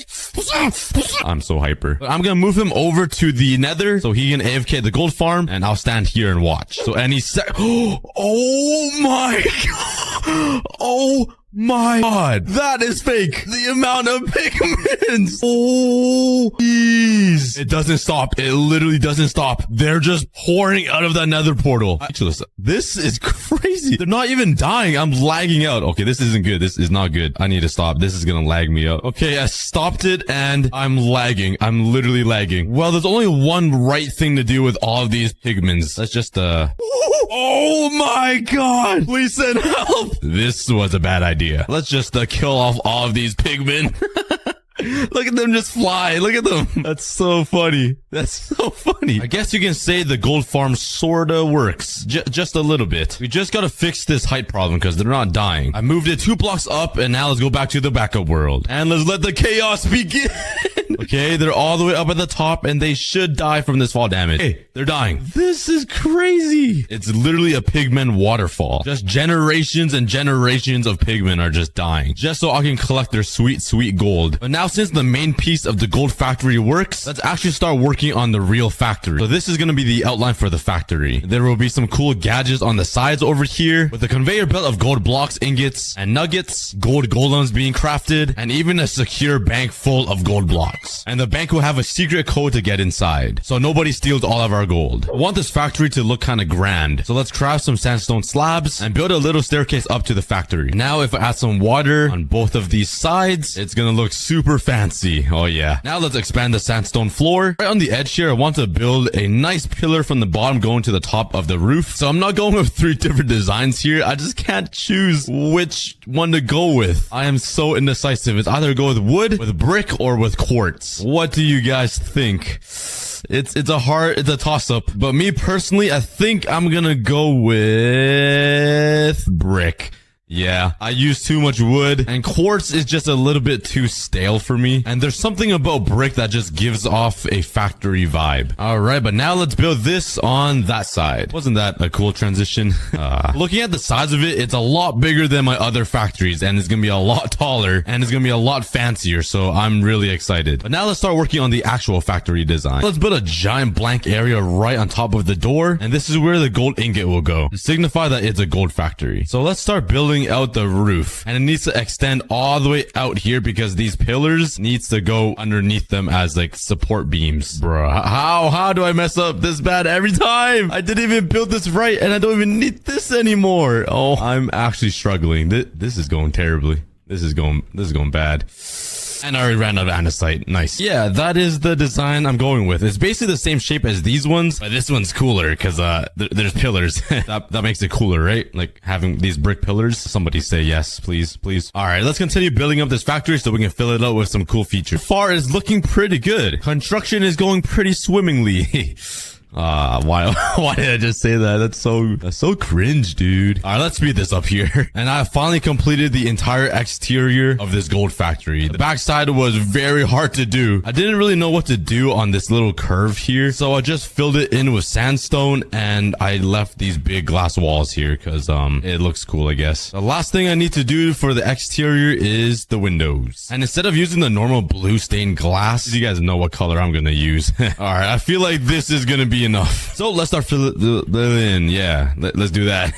I'm so hyper. But I'm gonna move him over to the nether so he can AFK the gold farm and I'll stand here and watch. So any sec. Oh my God. Oh my God. That is fake. The amount of pigments. Oh, jeez. It doesn't stop. It literally doesn't stop. They're just pouring out of that nether portal. Actually, listen, this is crazy. They're not even dying. I'm lagging out. Okay, this isn't good. This is not good. I need to stop. This is gonna lag me out. Okay, I stopped it and I'm lagging. I'm literally lagging. Well, there's only one right thing to do with all of these pigments. Let's just, Oh my God. Please send help. This was a bad idea. Let's just kill off all of these pigmen. Look at them just fly. Look at them. That's so funny. That's so funny. I guess you can say the gold farm sorta works. Just a little bit. We just gotta fix this height problem because they're not dying. I moved it 2 blocks up and now let's go back to the backup world. And let's let the chaos begin. Okay, they're all the way up at the top and they should die from this fall damage. Hey, they're dying. This is crazy. It's literally a pigment waterfall. Just generations and generations of pigmen are just dying. Just so I can collect their sweet, sweet gold. But now since the main piece of the gold factory works, let's actually start working on the real factory. So this is going to be the outline for the factory. There will be some cool gadgets on the sides over here with a conveyor belt of gold blocks, ingots, and nuggets, gold golems being crafted, and even a secure bank full of gold blocks. And the bank will have a secret code to get inside, so nobody steals all of our gold. I want this factory to look kind of grand, so let's craft some sandstone slabs and build a little staircase up to the factory. Now if I add some water on both of these sides, it's gonna look super fancy. Oh yeah. Now let's expand the sandstone floor. Right on the edge here, I want to build a nice pillar from the bottom going to the top of the roof. So I'm not going with 3 different designs here. I just can't choose which one to go with. I am so indecisive. It's either go with wood, with brick, or with quartz. What do you guys think? It's a toss-up. But me personally, I think I'm gonna go with brick. Yeah, I use too much wood, and quartz is just a little bit too stale for me. And there's something about brick that just gives off a factory vibe. All right, but now let's build this on that side. Wasn't that a cool transition? Looking at the size of it, it's a lot bigger than my other factories, and it's gonna be a lot taller, and it's gonna be a lot fancier, so I'm really excited. But now let's start working on the actual factory design. Let's build a giant blank area right on top of the door, and this is where the gold ingot will go to signify that it's a gold factory. So let's start building out the roof, and it needs to extend all the way out here because these pillars needs to go underneath them as like support beams. Bruh, how do I mess up this bad every time? I didn't even build this right and I don't even need this anymore. Oh, I'm actually struggling. This is going terribly. This is going bad. And I already ran out of andesite. Nice. Yeah, that is the design I'm going with. It's basically the same shape as these ones, but this one's cooler because there's pillars. that makes it cooler, right? Like having these brick pillars. Somebody say yes, please, please. All right, let's continue building up this factory so we can fill it out with some cool features. So far, it's looking pretty good. Construction is going pretty swimmingly. Why did I just say that? That's so cringe, dude. All right, let's speed this up here. And I finally completed the entire exterior of this gold factory. The backside was very hard to do. I didn't really know what to do on this little curve here, so I just filled it in with sandstone and I left these big glass walls here because it looks cool, I guess. The last thing I need to do for the exterior is the windows. And instead of using the normal blue stained glass, you guys know what color I'm gonna use. All right, I feel like this is gonna be enough. So let's start filling in. Yeah, let's do that.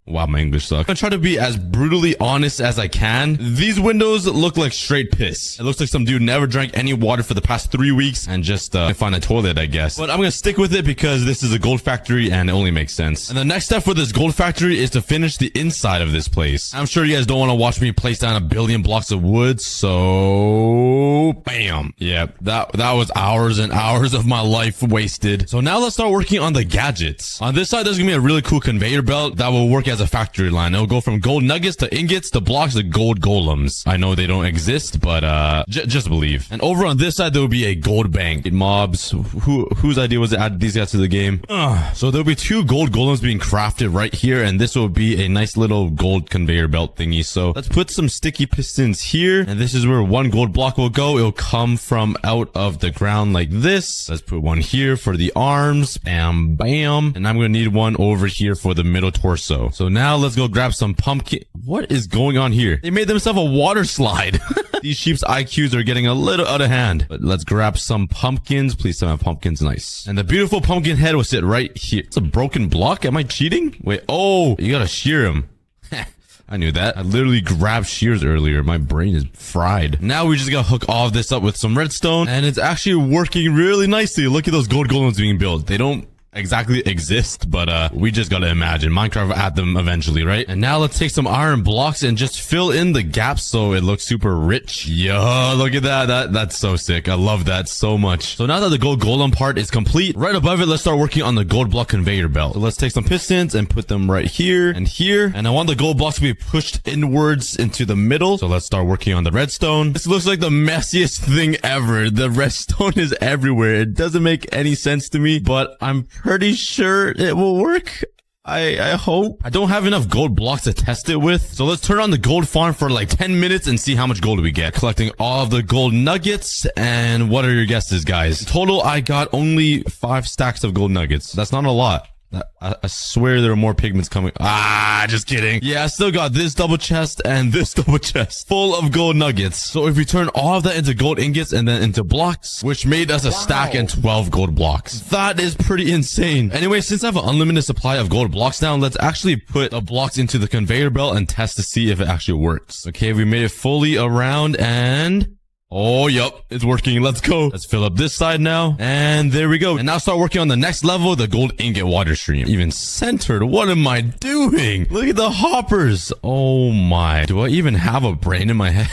Wow, my English sucks. I'm gonna try to be as brutally honest as I can. These windows look like straight piss. It looks like some dude never drank any water for the past 3 weeks and just find a toilet, I guess. But I'm gonna stick with it because this is a gold factory and it only makes sense. And the next step for this gold factory is to finish the inside of this place. I'm sure you guys don't want to watch me place down 1 billion blocks of wood, so bam. Yeah, that was hours and hours of my life wasted. So now let's start working on the gadgets. On this side, there's gonna be a really cool conveyor belt that will work as a factory line. It'll go from gold nuggets to ingots to blocks to gold golems. I know they don't exist, but just believe. And over on this side, there will be a gold bank. Mobs, whose idea was to add these guys to the game? So there'll be 2 gold golems being crafted right here, and this will be a nice little gold conveyor belt thingy. So let's put some sticky pistons here, and this is where 1 gold block will go. It'll come from out of the ground like this. Let's put 1 here for the arms. Bam, bam. And I'm gonna need 1 over here for the middle torso. So now let's go grab some pumpkin. What is going on here? They made themselves a water slide. These sheep's IQs are getting a little out of hand. But let's grab some pumpkins. Please tell me pumpkins. Nice. And the beautiful pumpkin head will sit right here. It's a broken block. Am I cheating? Wait. Oh, you gotta shear him. I knew that. I literally grabbed shears earlier. My brain is fried. Now we just gotta hook all of this up with some redstone. And it's actually working really nicely. Look at those gold golems being built. They don't exactly exist, but we just gotta imagine Minecraft will add them eventually, right? And now let's take some iron blocks and just fill in the gaps so it looks super rich. Yo, look at that. That's so sick. I love that so much. So now that the gold golem part is complete, right above it, let's start working on the gold block conveyor belt. So let's take some pistons and put them right here and here. And I want the gold blocks to be pushed inwards into the middle. So let's start working on the redstone. This looks like the messiest thing ever. The redstone is everywhere. It doesn't make any sense to me, but I'm pretty sure it will work. I hope. I don't have enough gold blocks to test it with. So let's turn on the gold farm for like 10 minutes and see how much gold we get. Collecting all of the gold nuggets. And what are your guesses, guys? Total, I got only 5 stacks of gold nuggets. That's not a lot. I swear there are more pigments coming. Just kidding. Yeah, I still got this double chest and this double chest full of gold nuggets. So if we turn all of that into gold ingots and then into blocks, which made us a stack and 12 gold blocks. That is pretty insane. Anyway, since I have an unlimited supply of gold blocks now, let's actually put the blocks into the conveyor belt and test to see if it actually works. Okay, we made it fully around and... oh, yup, it's working. Let's go. Let's fill up this side now. And there we go. And now start working on the next level, the gold ingot water stream. Even centered. What am I doing? Look at the hoppers. Oh my. Do I even have a brain in my head?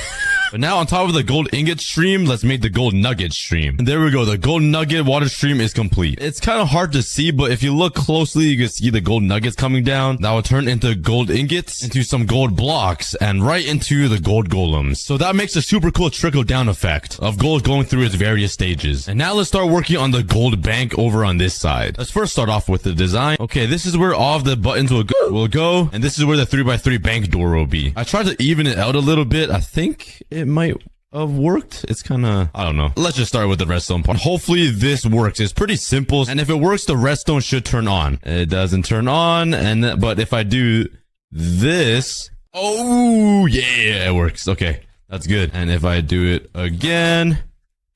But now on top of the gold ingot stream, let's make the gold nugget stream. And there we go. The gold nugget water stream is complete. It's kind of hard to see, but if you look closely, you can see the gold nuggets coming down. That will turn into gold ingots, into some gold blocks, and right into the gold golems. So that makes a super cool trickle down effect of gold going through its various stages. And now let's start working on the gold bank over on this side. Let's first start off with the design. Okay, this is where all of the buttons will go. And this is where the 3x3 bank door will be. I tried to even it out a little bit. I think it might have worked. It's kind of, I don't know. Let's just start with the redstone part. Hopefully this works. It's pretty simple. And if it works, the redstone should turn on. It doesn't turn on. But if I do this, oh yeah, it works. Okay, that's good. And if I do it again,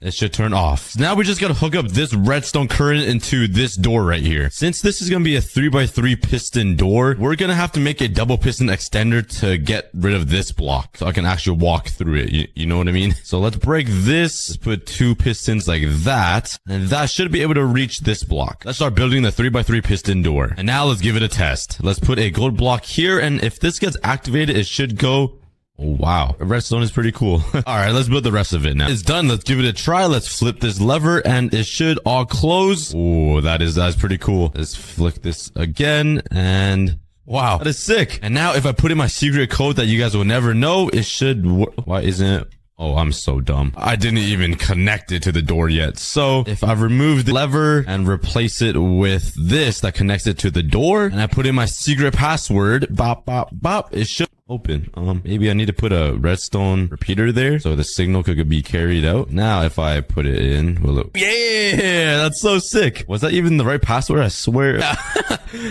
it should turn off. So now we just gotta hook up this redstone current into this door right here. Since this is gonna be a 3x3 piston door, we're gonna have to make a double piston extender to get rid of this block. So I can actually walk through it. You know what I mean? So let's break this. Let's put 2 pistons like that. And that should be able to reach this block. Let's start building the 3x3 piston door. And now let's give it a test. Let's put a gold block here. And if this gets activated, it should go... oh, wow. Redstone is pretty cool. All right, let's build the rest of it now. It's done. Let's give it a try. Let's flip this lever and it should all close. Oh, that's pretty cool. Let's flick this again and wow, that is sick. And now if I put in my secret code that you guys will never know, it should work. Why isn't it? Oh, I'm so dumb. I didn't even connect it to the door yet. So if I remove the lever and replace it with this that connects it to the door and I put in my secret password, bop, bop, bop, it should... open. Maybe I need to put a redstone repeater there so the signal could be carried out. Now, if I put it in, will it? Yeah, that's so sick. Was that even the right password? I swear.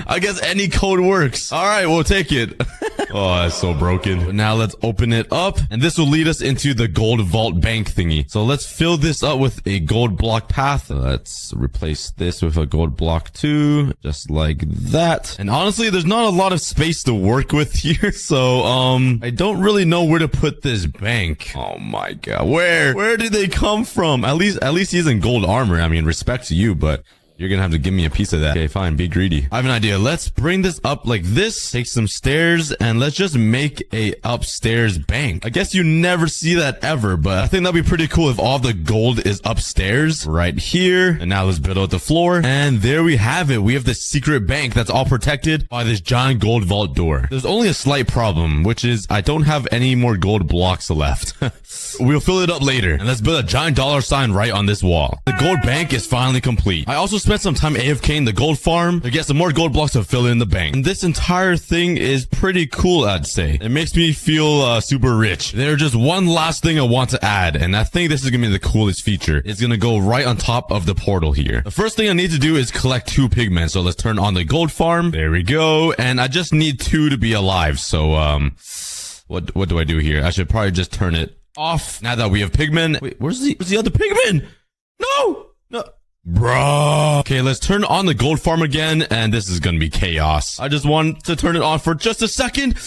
I guess any code works. All right, we'll take it. Oh, that's so broken. Now let's open it up, and this will lead us into the gold vault bank thingy. So let's fill this up with a gold block path. Let's replace this with a gold block too, just like that. And honestly, there's not a lot of space to work with here, so I don't really know where to put this bank. Oh my god, where did they come from? At least he's in gold armor. I mean, respect to you, but you're gonna have to give me a piece of that. Okay, fine. Be greedy. I have an idea. Let's bring this up like this. Take some stairs and let's just make a upstairs bank. I guess you never see that ever, but I think that'd be pretty cool if all the gold is upstairs right here. And now let's build out the floor. And there we have it. We have the secret bank that's all protected by this giant gold vault door. There's only a slight problem, which is I don't have any more gold blocks left. We'll fill it up later. And let's build a giant $sign right on this wall. The gold bank is finally complete. I also spent some time AFK in the gold farm to get some more gold blocks to fill in the bank. And this entire thing is pretty cool, I'd say. It makes me feel super rich. There's just one last thing I want to add, and I think this is gonna be the coolest feature. It's gonna go right on top of the portal here. The first thing I need to do is collect 2 pigmen. So let's turn on the gold farm. There we go. And I just need 2 to be alive. So what do I do here? I should probably just turn it off now that we have pigmen. Wait, where's the other pigmen? No. Bro. Okay, let's turn on the gold farm again, and this is gonna be chaos. I just want to turn it on for just a second.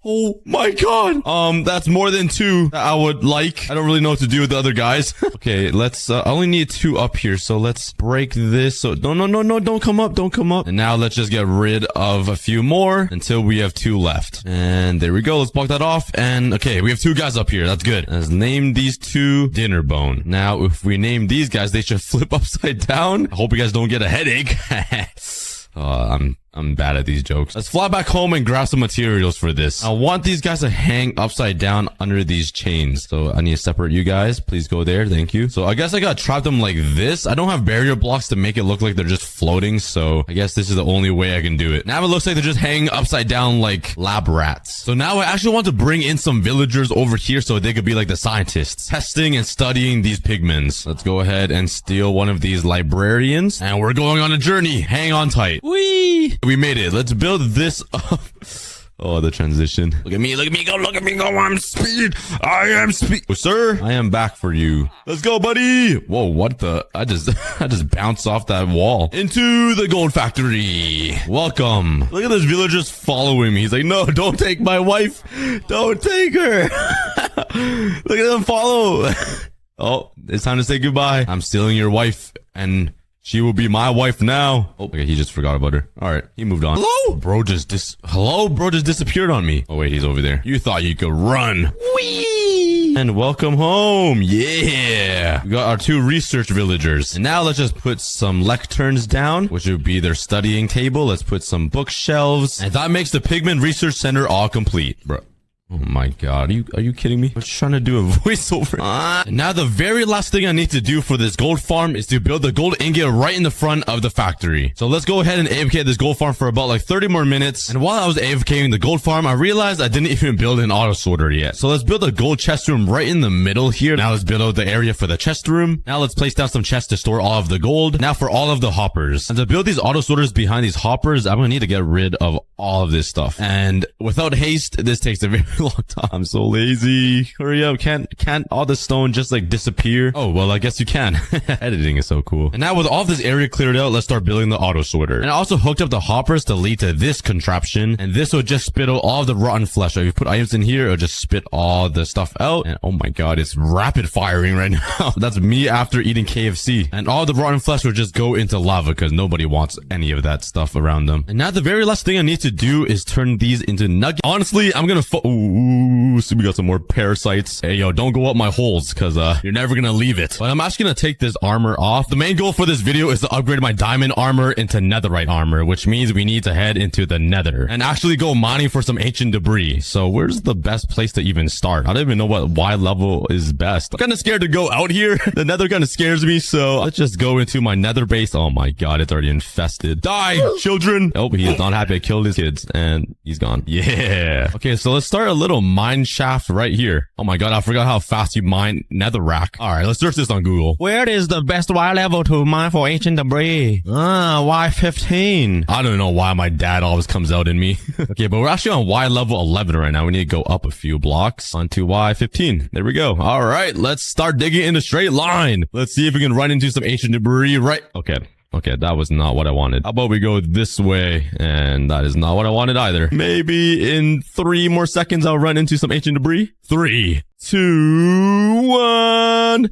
Oh my god. That's more than 2 that I would like. I don't really know what to do with the other guys. Okay, let's, I only need 2 up here, so let's break this. So, no, don't come up. And now let's just get rid of a few more until we have 2 left. And there we go. Let's block that off. And okay, we have 2 guys up here. That's good. Let's name these 2 dinner bone. Now, if we name these guys, they should flip upside down. I hope you guys don't get a headache. I'm bad at these jokes. Let's fly back home and grab some materials for this. I want these guys to hang upside down under these chains. So I need to separate you guys. Please go there. Thank you. So I guess I gotta trap them like this. I don't have barrier blocks to make it look like they're just floating. So I guess this is the only way I can do it. Now it looks like they're just hanging upside down like lab rats. So now I actually want to bring in some villagers over here so they could be like the scientists, testing and studying these pigments. Let's go ahead and steal one of these librarians. And we're going on a journey. Hang on tight. Whee! We made it. Let's build this up. Oh, the transition. Look at me, go. I'm speed. I am speed. Oh, sir, I am back for you. Let's go, buddy. Whoa, what the? I just bounced off that wall into the gold factory. Welcome. Look at this villager just following me. He's like, no, don't take my wife. Don't take her. Look at them follow. Oh, it's time to say goodbye. I'm stealing your wife, and she will be my wife now. Oh, okay, he just forgot about her. All right, he moved on. Hello? Bro just disappeared on me. Oh, wait, he's over there. You thought you could run. Whee! And welcome home. Yeah. We got our 2 research villagers. And now let's just put some lecterns down, which would be their studying table. Let's put some bookshelves. And that makes the Pigment Research Center all complete. Bro. Oh my god, are you kidding me? I was trying to do a voiceover. And now the very last thing I need to do for this gold farm is to build the gold ingot right in the front of the factory. So let's go ahead and AFK this gold farm for about like 30 more minutes. And while I was AFKing the gold farm, I realized I didn't even build an auto sorter yet. So let's build a gold chest room right in the middle here. Now let's build out the area for the chest room. Now let's place down some chests to store all of the gold. Now for all of the hoppers. And to build these auto sorters behind these hoppers, I'm gonna need to get rid of all of this stuff. And without haste, this takes a very long time. I'm so lazy. Hurry up. Can't all the stone just like disappear? Oh, well, I guess you can. Editing is so cool. And now with all this area cleared out, let's start building the auto sorter. And I also hooked up the hoppers to lead to this contraption. And this will just spit out all the rotten flesh. So if you put items in here, it'll just spit all the stuff out. And oh my god, it's rapid firing right now. That's me after eating KFC. And all the rotten flesh will just go into lava because nobody wants any of that stuff around them. And now the very last thing I need to do is turn these into nuggets. Honestly, I'm gonna Ooh, so we got some more parasites. Hey, yo, don't go up my holes, because you're never gonna leave it. But I'm actually gonna take this armor off. The main goal for this video is to upgrade my diamond armor into netherite armor, which means we need to head into the nether and actually go mining for some ancient debris. So where's the best place to even start? I don't even know what Y level is best. I'm kind of scared to go out here. The nether kind of scares me, so let's just go into my nether base. Oh my god, it's already infested. Die, children! Oh, he is not happy. I killed his kids, and he's gone. Yeah. Okay, so let's start a little mine shaft right here. Oh my god, I forgot how fast you mine netherrack. Alright, let's search this on Google. Where is the best Y level to mine for ancient debris? Y15. I don't know why my dad always comes out in me. Okay, but we're actually on Y level 11 right now. We need to go up a few blocks onto Y15. There we go. Alright, let's start digging in a straight line. Let's see if we can run into some ancient debris right. Okay, that was not what I wanted. How about we go this way? And that is not what I wanted either. Maybe in 3 more seconds, I'll run into some ancient debris. 3, 2, 1.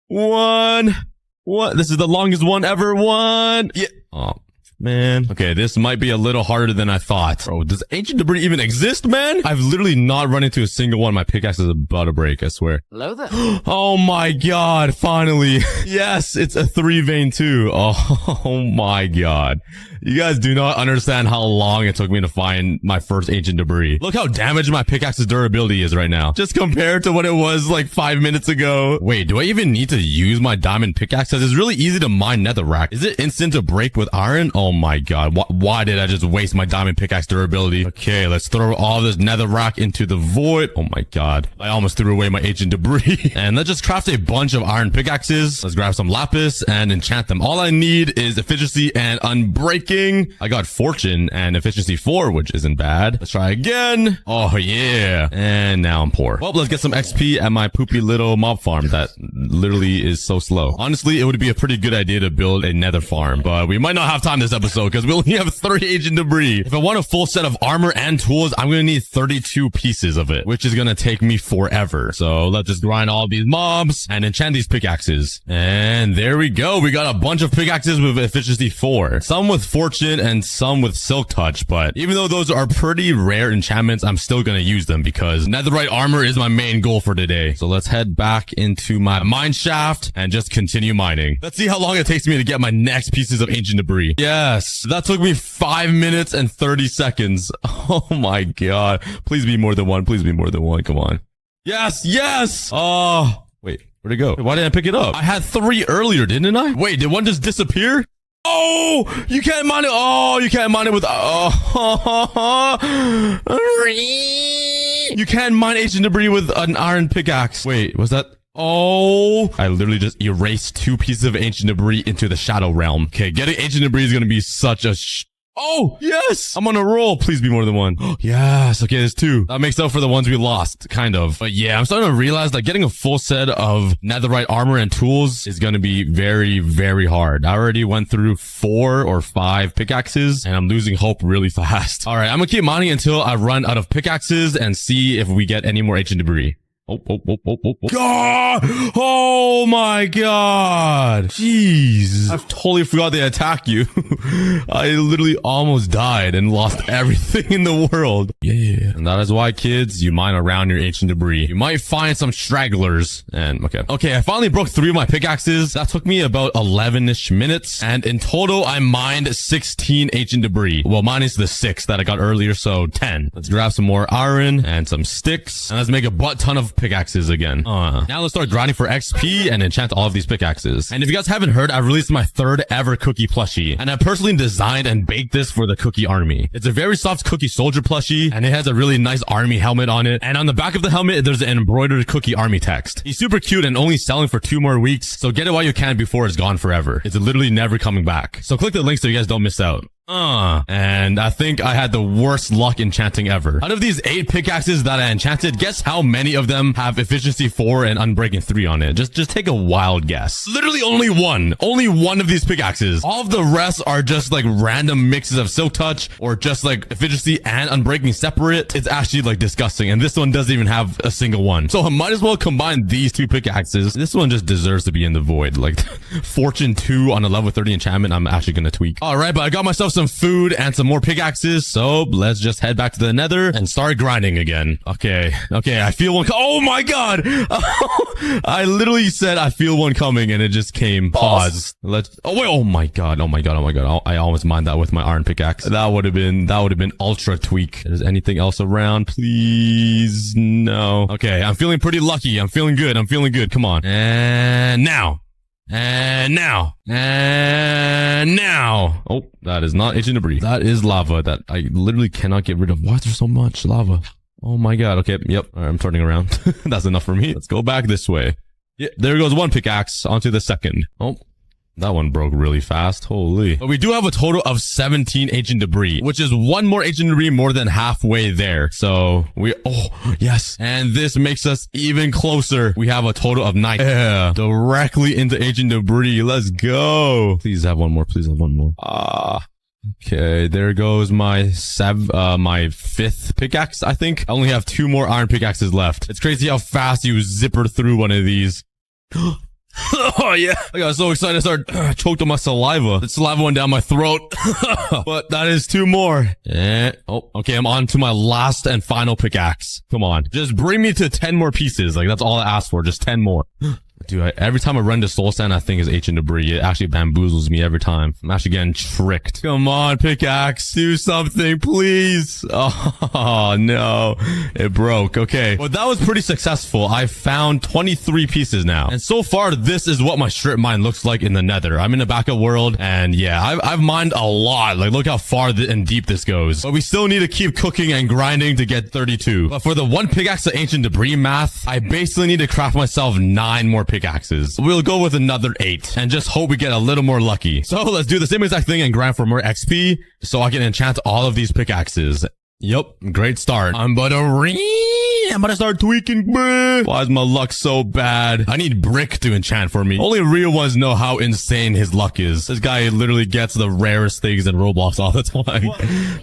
1. What? This is the longest one ever. 1. Yeah. Oh, man. Okay, this might be a little harder than I thought. Bro, does ancient debris even exist, man? I've literally not run into a single one. My pickaxe is about to break, I swear. Hello there. Oh my god, finally. Yes, it's a 3 vein too. Oh my god. You guys do not understand how long it took me to find my first ancient debris. Look how damaged my pickaxe's durability is right now. Just compared to what it was like 5 minutes ago. Wait, do I even need to use my diamond pickaxe? It's really easy to mine netherrack. Is it instant to break with iron? Oh my god. Why did I just waste my diamond pickaxe durability? Okay, let's throw all this netherrack into the void. Oh my god. I almost threw away my ancient debris. And let's just craft a bunch of iron pickaxes. Let's grab some lapis and enchant them. All I need is efficiency and unbreaking. I got fortune and efficiency 4, which isn't bad. Let's try again. Oh yeah. And now I'm poor. Well, let's get some XP at my poopy little mob farm that literally is so slow. Honestly, it would be a pretty good idea to build a nether farm, but we might not have time this episode because we only have 3 ancient debris. If I want a full set of armor and tools, I'm going to need 32 pieces of it, which is going to take me forever. So let's just grind all these mobs and enchant these pickaxes. And there we go. We got a bunch of pickaxes with efficiency 4. Some with fortune and some with silk touch, but even though those are pretty rare enchantments, I'm still gonna use them because netherite armor is my main goal for today. So let's head back into my mine shaft and just continue mining. Let's see how long it takes me to get my next pieces of ancient debris. Yes, that took me 5 minutes and 30 seconds. Oh my god. Please be more than 1. Please be more than 1. Come on. Yes. Oh, wait, where'd it go? Why didn't I pick it up? I had 3 earlier, didn't I? Wait, did one just disappear? Oh, you can't mine it. Oh, you can't mine it with. You can't mine ancient debris with an iron pickaxe. Wait, was that? Oh, I literally just erased 2 pieces of ancient debris into the shadow realm. Okay, getting ancient debris is gonna be such a oh, yes! I'm on a roll. Please be more than 1. Yes. Okay, there's 2. That makes up for the ones we lost, kind of. But yeah, I'm starting to realize that getting a full set of netherite armor and tools is going to be very, very hard. I already went through 4 or 5 pickaxes, and I'm losing hope really fast. All right, I'm going to keep mining until I run out of pickaxes and see if we get any more ancient debris. God! Oh my god! Jeez. I've totally forgot they attack you. I literally almost died and lost everything in the world. Yeah. And that is why, kids, you mine around your ancient debris. You might find some stragglers. And, okay, I finally broke 3 of my pickaxes. That took me about 11-ish minutes. And in total, I mined 16 ancient debris. Well, minus the 6 that I got earlier, so 10. Let's grab some more iron and some sticks. And let's make a butt ton of pickaxes again. Now let's start grinding for XP and enchant all of these pickaxes. And if you guys haven't heard, I've released my 3rd ever cookie plushie, and I personally designed and baked this for the cookie army. It's a very soft cookie soldier plushie, and it has a really nice army helmet on it. And on the back of the helmet, there's an embroidered cookie army text. He's super cute and only selling for 2 more weeks, so get it while you can before it's gone forever. It's literally never coming back. So click the link so you guys don't miss out. And I think I had the worst luck enchanting ever. Out of these 8 pickaxes that I enchanted, guess how many of them have efficiency 4 and unbreaking 3 on it? Just take a wild guess. Literally only 1. Only 1 of these pickaxes. All of the rest are just like random mixes of silk touch or just like efficiency and unbreaking separate. It's actually like disgusting. And this one doesn't even have a single one. So I might as well combine these 2 pickaxes. This one just deserves to be in the void. Like Fortune 2 on a level 30 enchantment, I'm actually gonna tweak. All right, but I got myself some some food and some more pickaxes. So let's just head back to the nether and start grinding again. Okay. I feel one. Oh my god. I literally said I feel one coming and it just came. Pause. Oh wait. Oh my god. I almost mined that with my iron pickaxe. That would have been ultra tweak. Is anything else around? Please. No. Okay. I'm feeling pretty lucky. I'm feeling good. Come on. And now. Oh, that is not ancient debris. That is lava that I literally cannot get rid of. Why is there so much lava? Oh my god. Okay. Yep. All right, I'm turning around. That's enough for me. Let's go back this way. Yeah, there goes one pickaxe onto the second. Oh. That one broke really fast. Holy. But we do have a total of 17 ancient debris, which is one more ancient debris more than halfway there. So oh, yes. And this makes us even closer. We have a total of 9. Yeah, directly into ancient debris. Let's go. Please have one more. Okay, there goes my 5th pickaxe, I think. I only have 2 more iron pickaxes left. It's crazy how fast you zipper through one of these. Oh yeah, I got so excited I started choked on my saliva. The saliva went down my throat. But that is 2 more. Oh, okay, I'm on to my last and final pickaxe. Come on, just bring me to 10 more pieces. Like, that's all I asked for, just 10 more. Dude, every time I run to soul sand, I think is ancient debris. It actually bamboozles me every time. I'm actually getting tricked. Come on, pickaxe, do something, please. Oh, no. It broke. Okay. Well, that was pretty successful. I found 23 pieces now. And so far, this is what my strip mine looks like in the nether. I'm in the backup world, and yeah, I've mined a lot. Like, look how far and deep this goes. But we still need to keep cooking and grinding to get 32. But for the 1 pickaxe of ancient debris math, I basically need to craft myself 9 more pickaxes. We'll go with another 8 and just hope we get a little more lucky. So let's do the same exact thing and grind for more XP so I can enchant all of these pickaxes. Yep, great start. I'm about to start tweaking, bruh. Why is my luck so bad? I need brick to enchant for me. Only real ones know how insane his luck is. This guy literally gets the rarest things in Roblox all the time.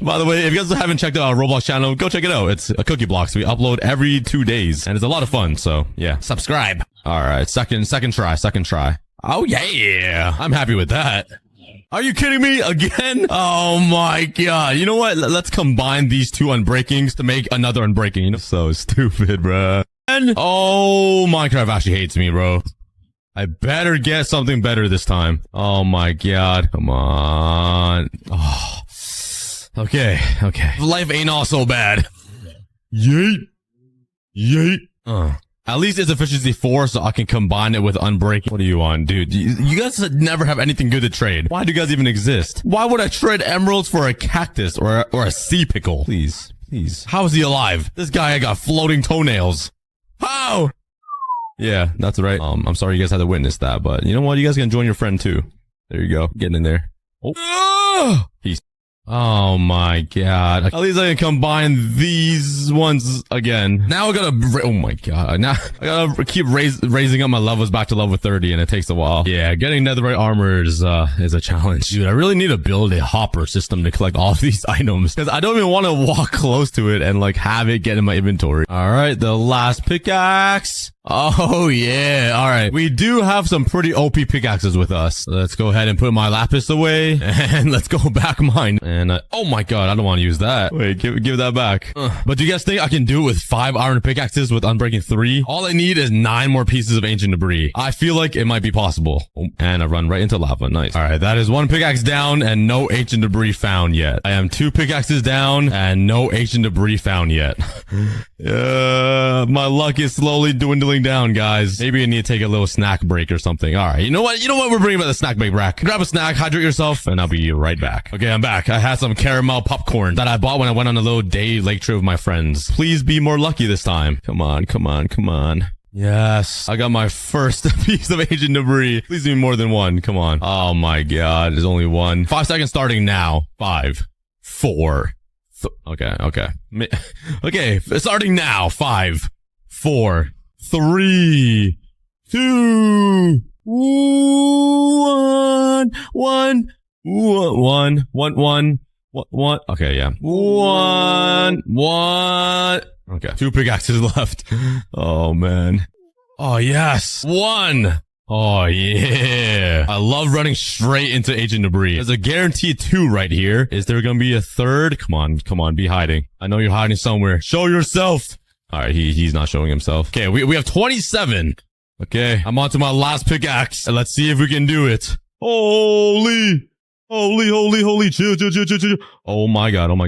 By the way, if you guys haven't checked out our Roblox channel, go check it out. It's aCookieBlocks. We upload every 2 days and it's a lot of fun. So yeah, subscribe. All right, second try. Oh yeah, I'm happy with that. Are you kidding me again? Oh my god. You know what? Let's combine these 2 unbreakings to make another unbreaking. You know, so stupid, bro. And oh, Minecraft actually hates me, bro. I better get something better this time. Oh my god. Come on. Oh. Okay. Life ain't all so bad. Yeet. At least it's efficiency 4, so I can combine it with unbreaking. What are you on, dude? You guys never have anything good to trade. Why do you guys even exist? Why would I trade emeralds for a cactus or a sea pickle? Please. How is he alive? This guy got floating toenails. How? Yeah, that's right. I'm sorry you guys had to witness that, but you know what? You guys can join your friend too. There you go. Getting in there. Oh. Peace. Oh my god. At least I can combine these ones again. Now I gotta, oh my god. Now I gotta keep raising up my levels back to level 30 and it takes a while. Yeah, getting netherite armor is a challenge. Dude, I really need to build a hopper system to collect all of these items because I don't even want to walk close to it and like have it get in my inventory. All right, the last pickaxe. Oh yeah. All right. We do have some pretty OP pickaxes with us. Let's go ahead and put my lapis away and let's go back mine. And oh my god, I don't want to use that. Wait, give that back. But do you guys think I can do it with 5 iron pickaxes with unbreaking 3? All I need is 9 more pieces of ancient debris. I feel like it might be possible. Oh, and I run right into lava. Nice. All right, that is 1 pickaxe down and no ancient debris found yet. I am 2 pickaxes down and no ancient debris found yet. My luck is slowly dwindling down, guys. Maybe I need to take a little snack break or something. All right, you know what? We're bringing back the snack break. Grab a snack, hydrate yourself, and I'll be right back. Okay, I'm back. I had some caramel popcorn that I bought when I went on a little day lake trip with my friends. Please be more lucky this time. Come on. Yes, I got my first piece of ancient debris. Please be more than 1. Come on. Oh my god, there's only 1. 5 seconds starting now. 5, 4. Okay. Okay, starting now. 5, 4, 3, 2, 1. Okay, yeah. 1. Okay, 2 pickaxes left. Oh man. Oh yes. 1. Oh, yeah. I love running straight into ancient debris. There's a guaranteed 2 right here. Is there gonna be a 3rd? Come on, be hiding. I know you're hiding somewhere. Show yourself. All right, he's not showing himself. Okay, we have 27. Okay, I'm on to my last pickaxe. And let's see if we can do it. Holy. Chill. Oh my god. Oh my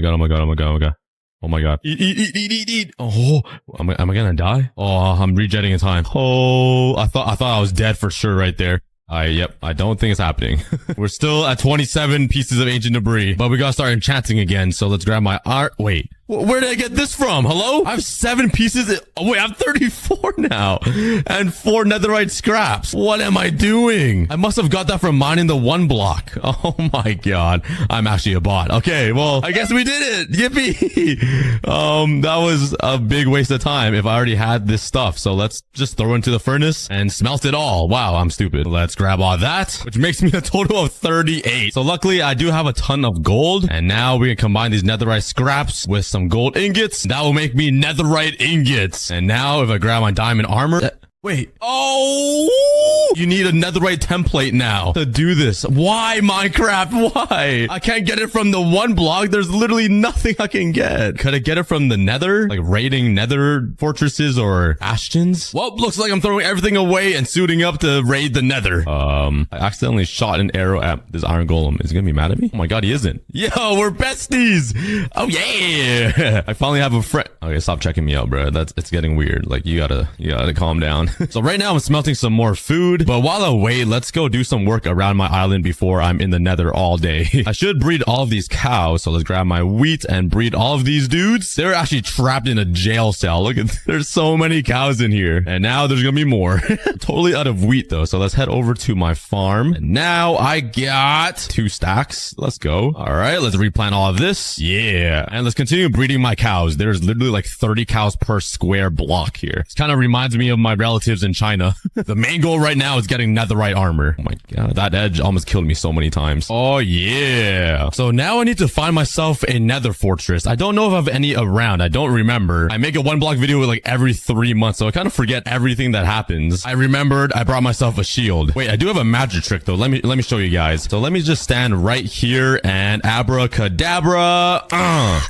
god. Eat. Oh, am I gonna die? Oh, I'm rejetting in time. Oh, I thought I was dead for sure right there. Yep, I don't think it's happening. We're still at 27 pieces of ancient debris, but we gotta start enchanting again. So let's grab my art. Wait, where did I get this from? Hello? I have 7 pieces. Oh, wait, I have 34 now and 4 netherite scraps. What am I doing? I must have got that from mining the 1 block. Oh my god. I'm actually a bot. Okay, well, I guess we did it. Yippee. That was a big waste of time if I already had this stuff. So let's just throw it into the furnace and smelt it all. Wow, I'm stupid. Let's grab all that, which makes me a total of 38. So luckily, I do have a ton of gold. And now we can combine these netherite scraps with some gold ingots. That will make me netherite ingots. And now if I grab my diamond armor... Wait. Oh! You need a netherite template now to do this. Why, Minecraft? Why? I can't get it from the 1 block. There's literally nothing I can get. Could I get it from the nether? Like raiding nether fortresses or bastions? Well, looks like I'm throwing everything away and suiting up to raid the nether. I accidentally shot an arrow at this iron golem. Is he gonna be mad at me? Oh my god, he isn't. Yo, we're besties. Oh yeah. I finally have a friend. Okay, stop checking me out, bro. It's getting weird. Like you gotta calm down. So right now I'm smelting some more food, but while I wait, let's go do some work around my island before I'm in the nether all day. I should breed all of these cows. So let's grab my wheat and breed all of these dudes. They're actually trapped in a jail cell. Look at, there's so many cows in here. And now there's gonna be more. Totally out of wheat though. So let's head over to my farm. And now I got 2 stacks. Let's go. All right, let's replant all of this. Yeah. And let's continue breeding my cows. There's literally like 30 cows per square block here. This kind of reminds me of my relatives in China. The main goal right now is getting netherite armor. Oh my god, that edge almost killed me so many times. Oh yeah. So now I need to find myself a nether fortress. I don't know if I have any around. I don't remember. I make a 1 block video like every 3 months, so I kind of forget everything that happens. I remembered I brought myself a shield. Wait, I do have a magic trick though. Let me show you guys. So let me just stand right here and abracadabra.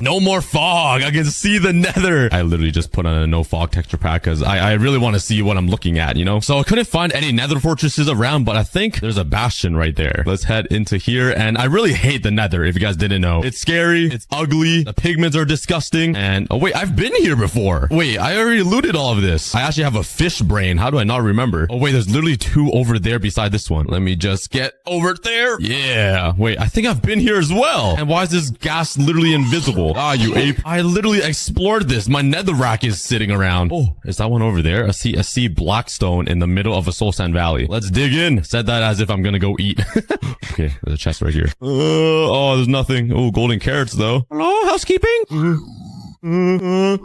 No more fog. I can see the nether. I literally just put on a no fog texture pack because I really want to see what I'm looking at, you know? So I couldn't find any nether fortresses around, but I think there's a bastion right there. Let's head into here. And I really hate the nether, if you guys didn't know. It's scary. It's ugly. The pigments are disgusting. And oh wait, I've been here before. Wait, I already looted all of this. I actually have a fish brain. How do I not remember? Oh wait, there's literally 2 over there beside this one. Let me just get over there. Yeah. Wait, I think I've been here as well. And why is this gas literally invisible? Ah, you ape. I literally explored this. My nether rack is sitting around. Oh, is that one over there? I see blackstone in the middle of a soul sand valley. Let's dig in. Said that as if I'm gonna go eat. Okay, there's a chest right here. Oh, there's nothing. Oh, golden carrots though. Hello, housekeeping? Dude,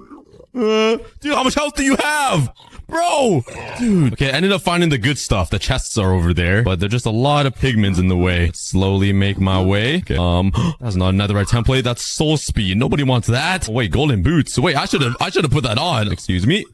how much health do you have? Bro! Dude. Okay, I ended up finding the good stuff. The chests are over there, but there's just a lot of pigments in the way. Slowly make my way. Okay. That's not another right template. That's soul speed. Nobody wants that. Oh, wait, golden boots. Wait, I should have put that on. Excuse me.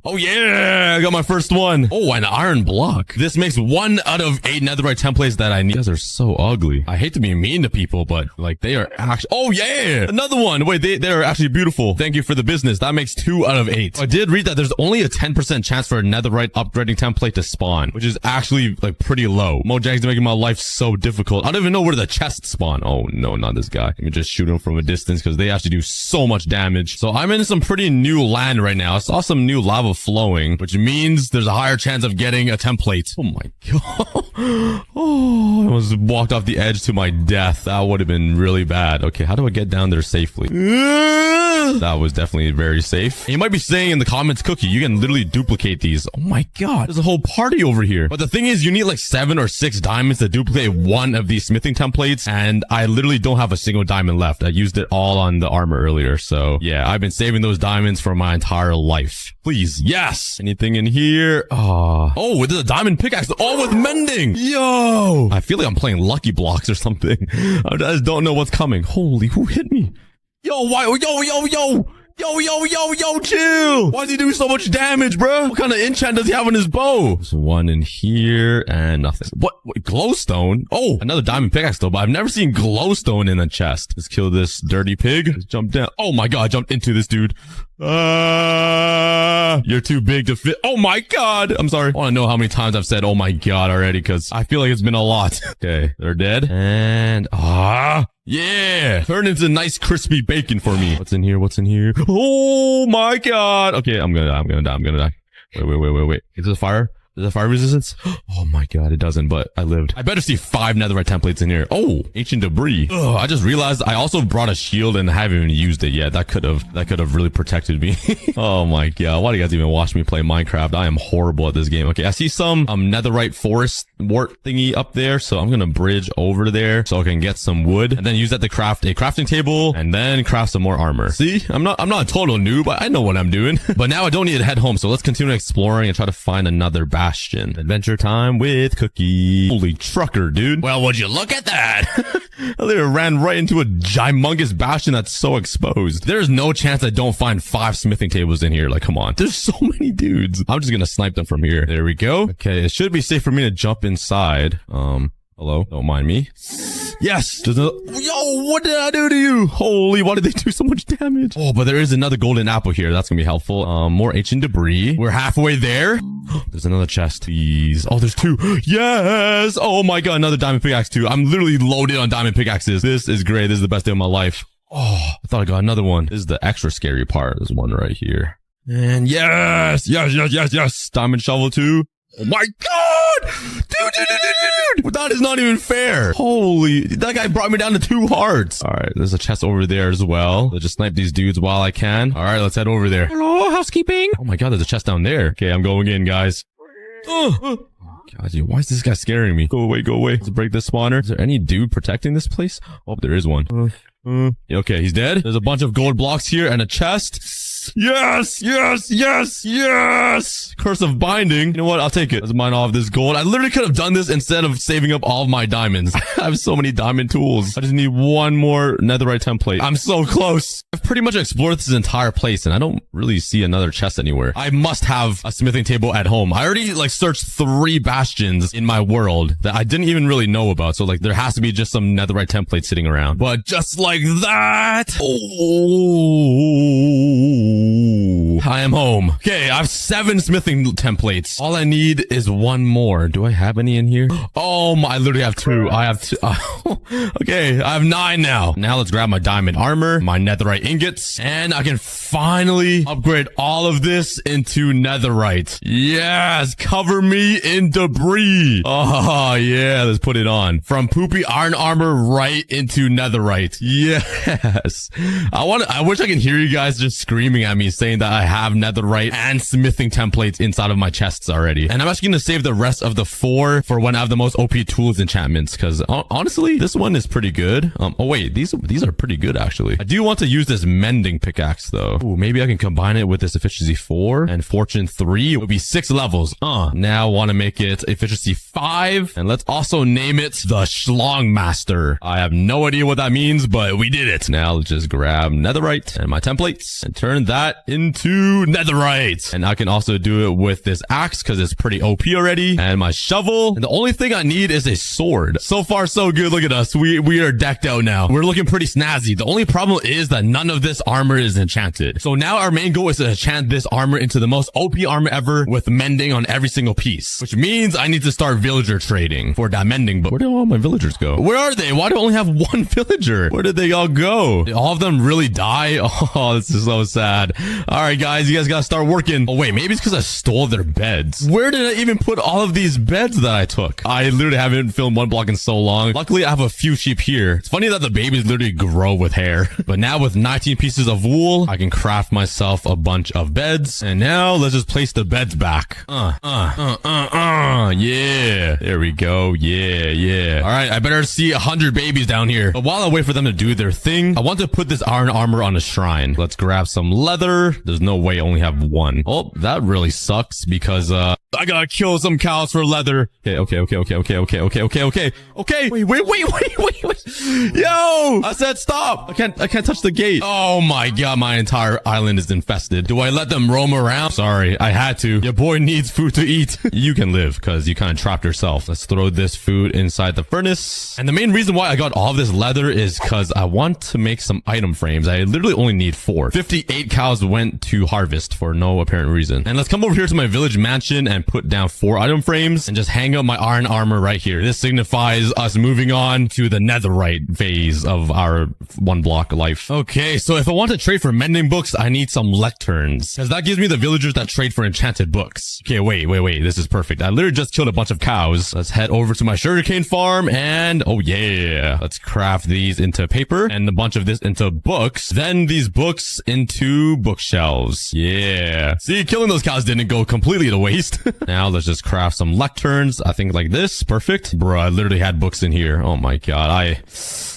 Oh yeah, I got my first one. Oh, an iron block. This makes 1 out of 8 netherite templates that I need. You guys are so ugly. I hate to be mean to people, but like they are actually... Oh yeah, another one. Wait, they are actually beautiful. Thank you for the business. That makes 2 out of 8. I did read that there's only a 10% chance for a netherite upgrading template to spawn, which is actually like pretty low. Mojang's making my life so difficult. I don't even know where the chests spawn. Oh no, not this guy. Let me just shoot him from a distance because they actually do so much damage. So I'm in some pretty new land right now. I saw some new lava flowing, which means there's a higher chance of getting a template. Oh my god. Oh, I almost walked off the edge to my death. That would have been really bad. Okay, how do I get down there safely? That was definitely very safe. And you might be saying in the comments, Cookie, you can literally duplicate these. Oh my god, there's a whole party over here. But the thing is, you need like 7 or 6 diamonds to duplicate 1 of these smithing templates, and I literally don't have a single diamond left. I used it all on the armor earlier, so yeah, I've been saving those diamonds for my entire life. Please, yes! Anything in here? Oh, there's a diamond pickaxe, all with mending! Yo! I feel like I'm playing Lucky Blocks or something. I just don't know what's coming. Holy, who hit me? Yo, why? Yo! Yo, chill. Why is he doing so much damage, bro? What kind of enchant does he have on his bow? There's one in here and nothing. What? Glowstone? Oh, another diamond pickaxe though, but I've never seen glowstone in a chest. Let's kill this dirty pig. Let's jump down. Oh my god, I jumped into this dude. You're too big to fit. Oh my god. I'm sorry. I want to know how many times I've said oh my god already, because I feel like it's been a lot. Okay, they're dead. And yeah, turn into nice crispy bacon for me. What's in here? Oh my god. Okay, I'm gonna die. Wait. Is this a fire? Does it fire resistance? Oh my god, it doesn't, but I lived. I better see 5 netherite templates in here. Oh, ancient debris. Ugh, I just realized I also brought a shield and haven't even used it yet. That could have really protected me. Oh my god, why do you guys even watch me play Minecraft? I am horrible at this game. Okay, I see some netherite forest wart thingy up there, so I'm gonna bridge over there so I can get some wood and then use that to craft a crafting table and then craft some more armor. See, I'm not a total noob. I know what I'm doing. But now I don't need to head home, so let's continue exploring and try to find another bastion. Adventure time with Cookie. Holy trucker, dude. Well, would you look at that? I literally ran right into a humongous bastion that's so exposed. There's no chance I don't find 5 smithing tables in here. Like, come on. There's so many dudes. I'm just gonna snipe them from here. There we go. Okay, it should be safe for me to jump inside. Hello? Don't mind me. Yes! Yo, what did I do to you? Holy, why did they do so much damage? Oh, but there is another golden apple here. That's gonna be helpful. More ancient debris. We're halfway there. There's another chest. Please. Oh, there's 2. Yes! Oh my god, another diamond pickaxe too. I'm literally loaded on diamond pickaxes. This is great. This is the best day of my life. Oh, I thought I got another one. This is the extra scary part. There's one right here. And yes! Diamond shovel too. Oh my god! Dude! That is not even fair. Holy, that guy brought me down to 2 hearts. All right, there's a chest over there as well. Let's just snipe these dudes while I can. All right, let's head over there. Hello, housekeeping. Oh my god, there's a chest down there. Okay, I'm going in, guys. God, dude, why is this guy scaring me? Go away. Let's break this spawner. Is there any dude protecting this place? Oh, there is one. Okay, he's dead. There's a bunch of gold blocks here and a chest. Yes! Curse of binding. You know what? I'll take it. Let's mine all of this gold. I literally could have done this instead of saving up all of my diamonds. I have so many diamond tools. I just need one more netherite template. I'm so close. I've pretty much explored this entire place and I don't really see another chest anywhere. I must have a smithing table at home. I already searched 3 bastions in my world that I didn't even really know about. So there has to be just some netherite templates sitting around. But just like that. Oh. I am home. Okay, I have 7 smithing templates. All I need is 1 more. Do I have any in here? Oh my, I literally have 2. I have 2. Okay, I have 9 now. Now let's grab my diamond armor, my netherite ingots, and I can finally upgrade all of this into netherite. Yes, cover me in debris. Oh yeah, let's put it on. From poopy iron armor right into netherite. Yes. I wish I could hear you guys just screaming at me saying that I have netherite and smithing templates inside of my chests already. And I'm actually going to save the rest of the 4 for when I have the most OP tools enchantments, because honestly, this one is pretty good. Oh wait, these are pretty good actually. I do want to use this mending pickaxe though. Ooh, maybe I can combine it with this efficiency 4 and fortune 3. It would be 6 levels. Now I want to make it efficiency 5, and let's also name it the Schlong Master. I have no idea what that means, but we did it. Now let's just grab netherite and my templates and turn that into netherite. And I can also do it with this axe because it's pretty OP already, and my shovel. And the only thing I need is a sword. So far so good. Look at us. We are decked out now. We're looking pretty snazzy. The only problem is that none of this armor is enchanted. So now our main goal is to enchant this armor into the most OP armor ever with mending on every single piece, which means I need to start villager trading for that mending. But where did all my villagers go? Where are they? Why do I only have 1 villager? Where did they all go? Did all of them really die? Oh, this is so sad. All right, guys, you guys gotta start working. Oh wait, maybe it's because I stole their beds. Where did I even put all of these beds that I took? I literally haven't filmed one block in so long. Luckily, I have a few sheep here. It's funny that the babies literally grow with hair. But now with 19 pieces of wool, I can craft myself a bunch of beds. And now let's just place the beds back. Yeah. There we go. Yeah. All right, I better see 100 babies down here. But while I wait for them to do their thing, I want to put this iron armor on a shrine. Let's grab some leather. There's no way I only have 1. Oh, that really sucks because I I gotta kill some cows for leather. Okay. Wait. Yo, I said stop. I can't touch the gate. Oh my god, my entire island is infested. Do I let them roam around? Sorry, I had to. Your boy needs food to eat. You can live because you kind of trapped yourself. Let's throw this food inside the furnace. And the main reason why I got all of this leather is because I want to make some item frames. I literally only need 4. 58 cows went to harvest for no apparent reason. And let's come over here to my village mansion and put down 4 item frames and just hang up my iron armor right here. This signifies us moving on to the netherite phase of our 1 block life. Okay, so if I want to trade for mending books, I need some lecterns because that gives me the villagers that trade for enchanted books. Okay, wait. This is perfect. I literally just killed a bunch of cows. Let's head over to my sugarcane farm and oh yeah, let's craft these into paper and a bunch of this into books. Then these books into bookshelves. Yeah. See, killing those cows didn't go completely to waste. Now let's just craft some lecterns. I think like this. Perfect. Bro, I literally had books in here. Oh my god.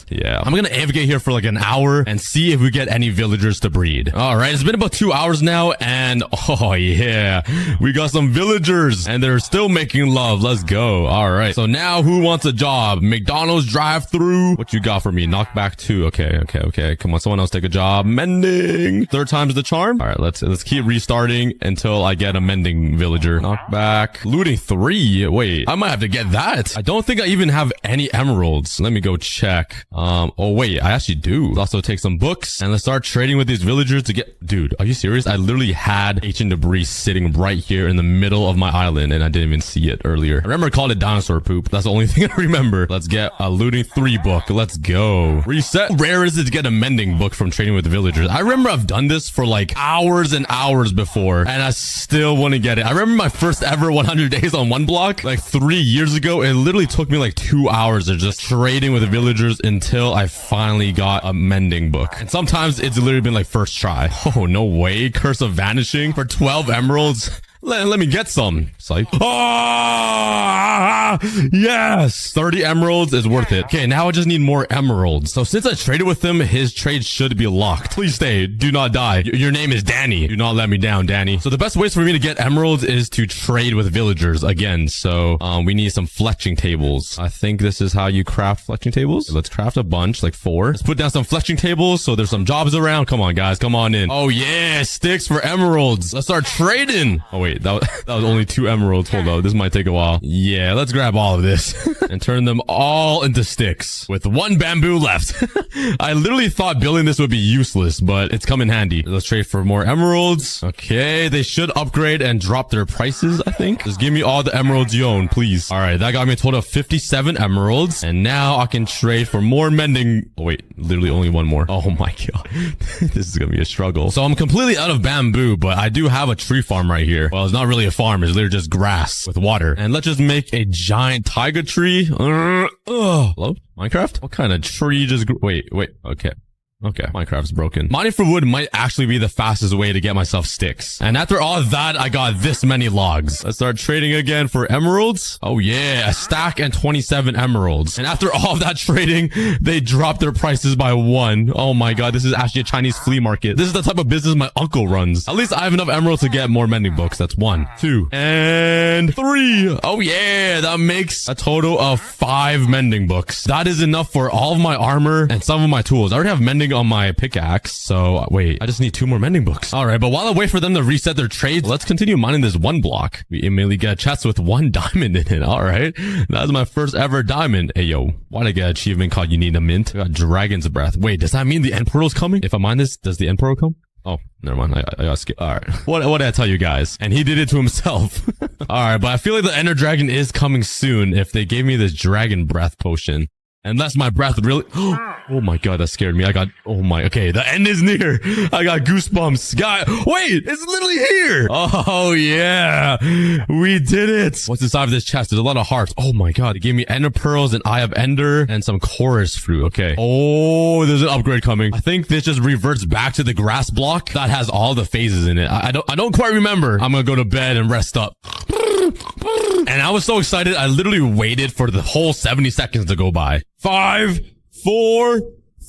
Yeah, I'm gonna AFK here for like an hour and see if we get any villagers to breed. All right, it's been about 2 hours now and oh yeah, we got some villagers and they're still making love. Let's go. All right, so now who wants a job? McDonald's drive-through. What you got for me? Knockback 2. Okay. Come on, someone else take a job. Mending. 3rd time's the charm. All right, let's keep restarting until I get a mending villager. Knockback. Looting 3. Wait, I might have to get that. I don't think I even have any emeralds. Let me go check. Oh wait, I actually do. Let's also take some books and let's start trading with these villagers to get... Dude, are you serious? I literally had ancient debris sitting right here in the middle of my island and I didn't even see it earlier. I remember I called it dinosaur poop. That's the only thing I remember. Let's get a looting 3 book. Let's go. Reset. How rare is it to get a mending book from trading with villagers? I remember I've done this for like hours and hours before and I still wouldn't get it. I remember my first ever 100 days on 1 block like 3 years ago. It literally took me like 2 hours of just trading with villagers until I finally got a mending book. And sometimes it's literally been like first try. Oh, no way. Curse of Vanishing for 12 emeralds. Let me get some. Psych. Oh, yes. 30 emeralds is worth it. Okay, now I just need more emeralds. So since I traded with him, his trade should be locked. Please stay. Do not die. Your name is Danny. Do not let me down, Danny. So the best ways for me to get emeralds is to trade with villagers again. So we need some fletching tables. I think this is how you craft fletching tables. Let's craft a bunch, like 4. Let's put down some fletching tables so there's some jobs around. Come on, guys. Come on in. Oh, yeah. Sticks for emeralds. Let's start trading. Oh, wait. That was only 2 emeralds. Hold up. This might take a while. Yeah, let's grab all of this and turn them all into sticks with 1 bamboo left. I literally thought building this would be useless, but it's come in handy. Let's trade for more emeralds. Okay, they should upgrade and drop their prices, I think. Just give me all the emeralds you own, please. All right, that got me a total of 57 emeralds. And now I can trade for more mending. Oh, wait, literally only 1 more. Oh my god. This is gonna be a struggle. So I'm completely out of bamboo, but I do have a tree farm right here. Well, it's not really a farm. It's literally just grass with water. And let's just make a giant tiger tree. Hello? Minecraft? What kind of tree just grew? Wait. Okay. Okay, Minecraft's broken. Mining for wood might actually be the fastest way to get myself sticks. And after all of that, I got this many logs. Let's start trading again for emeralds. Oh yeah, a stack and 27 emeralds. And after all of that trading, they dropped their prices by 1. Oh my god, this is actually a Chinese flea market. This is the type of business my uncle runs. At least I have enough emeralds to get more mending books. That's 1, 2, and 3. Oh yeah, that makes a total of 5 mending books. That is enough for all of my armor and some of my tools. I already have mending on my pickaxe, so wait, I just need 2 more mending books. All right, but while I wait for them to reset their trades, let's continue mining this 1 block. We immediately get a chest with 1 diamond in it. All right, that's my first ever diamond. Hey yo, why'd I get an achievement called you need a mint? I got dragon's breath. Wait, does that mean the end pearl's coming? If I mine this, does the end pearl come? Oh, never mind. I got skip. All right. What did I tell you guys? And he did it to himself. All right, but I feel like the ender dragon is coming soon if they gave me this dragon breath potion. Unless my breath really... Oh my god, that scared me. Okay, the end is near. I got goosebumps. Wait, it's literally here. Oh yeah, we did it. What's inside of this chest? There's a lot of hearts. Oh my god, they gave me ender pearls, an eye of ender, and some chorus fruit. Okay. Oh, there's an upgrade coming. I think this just reverts back to the grass block that has all the phases in it. I don't quite remember. I'm gonna go to bed and rest up. And I was so excited, I literally waited for the whole 70 seconds to go by. 5, 4,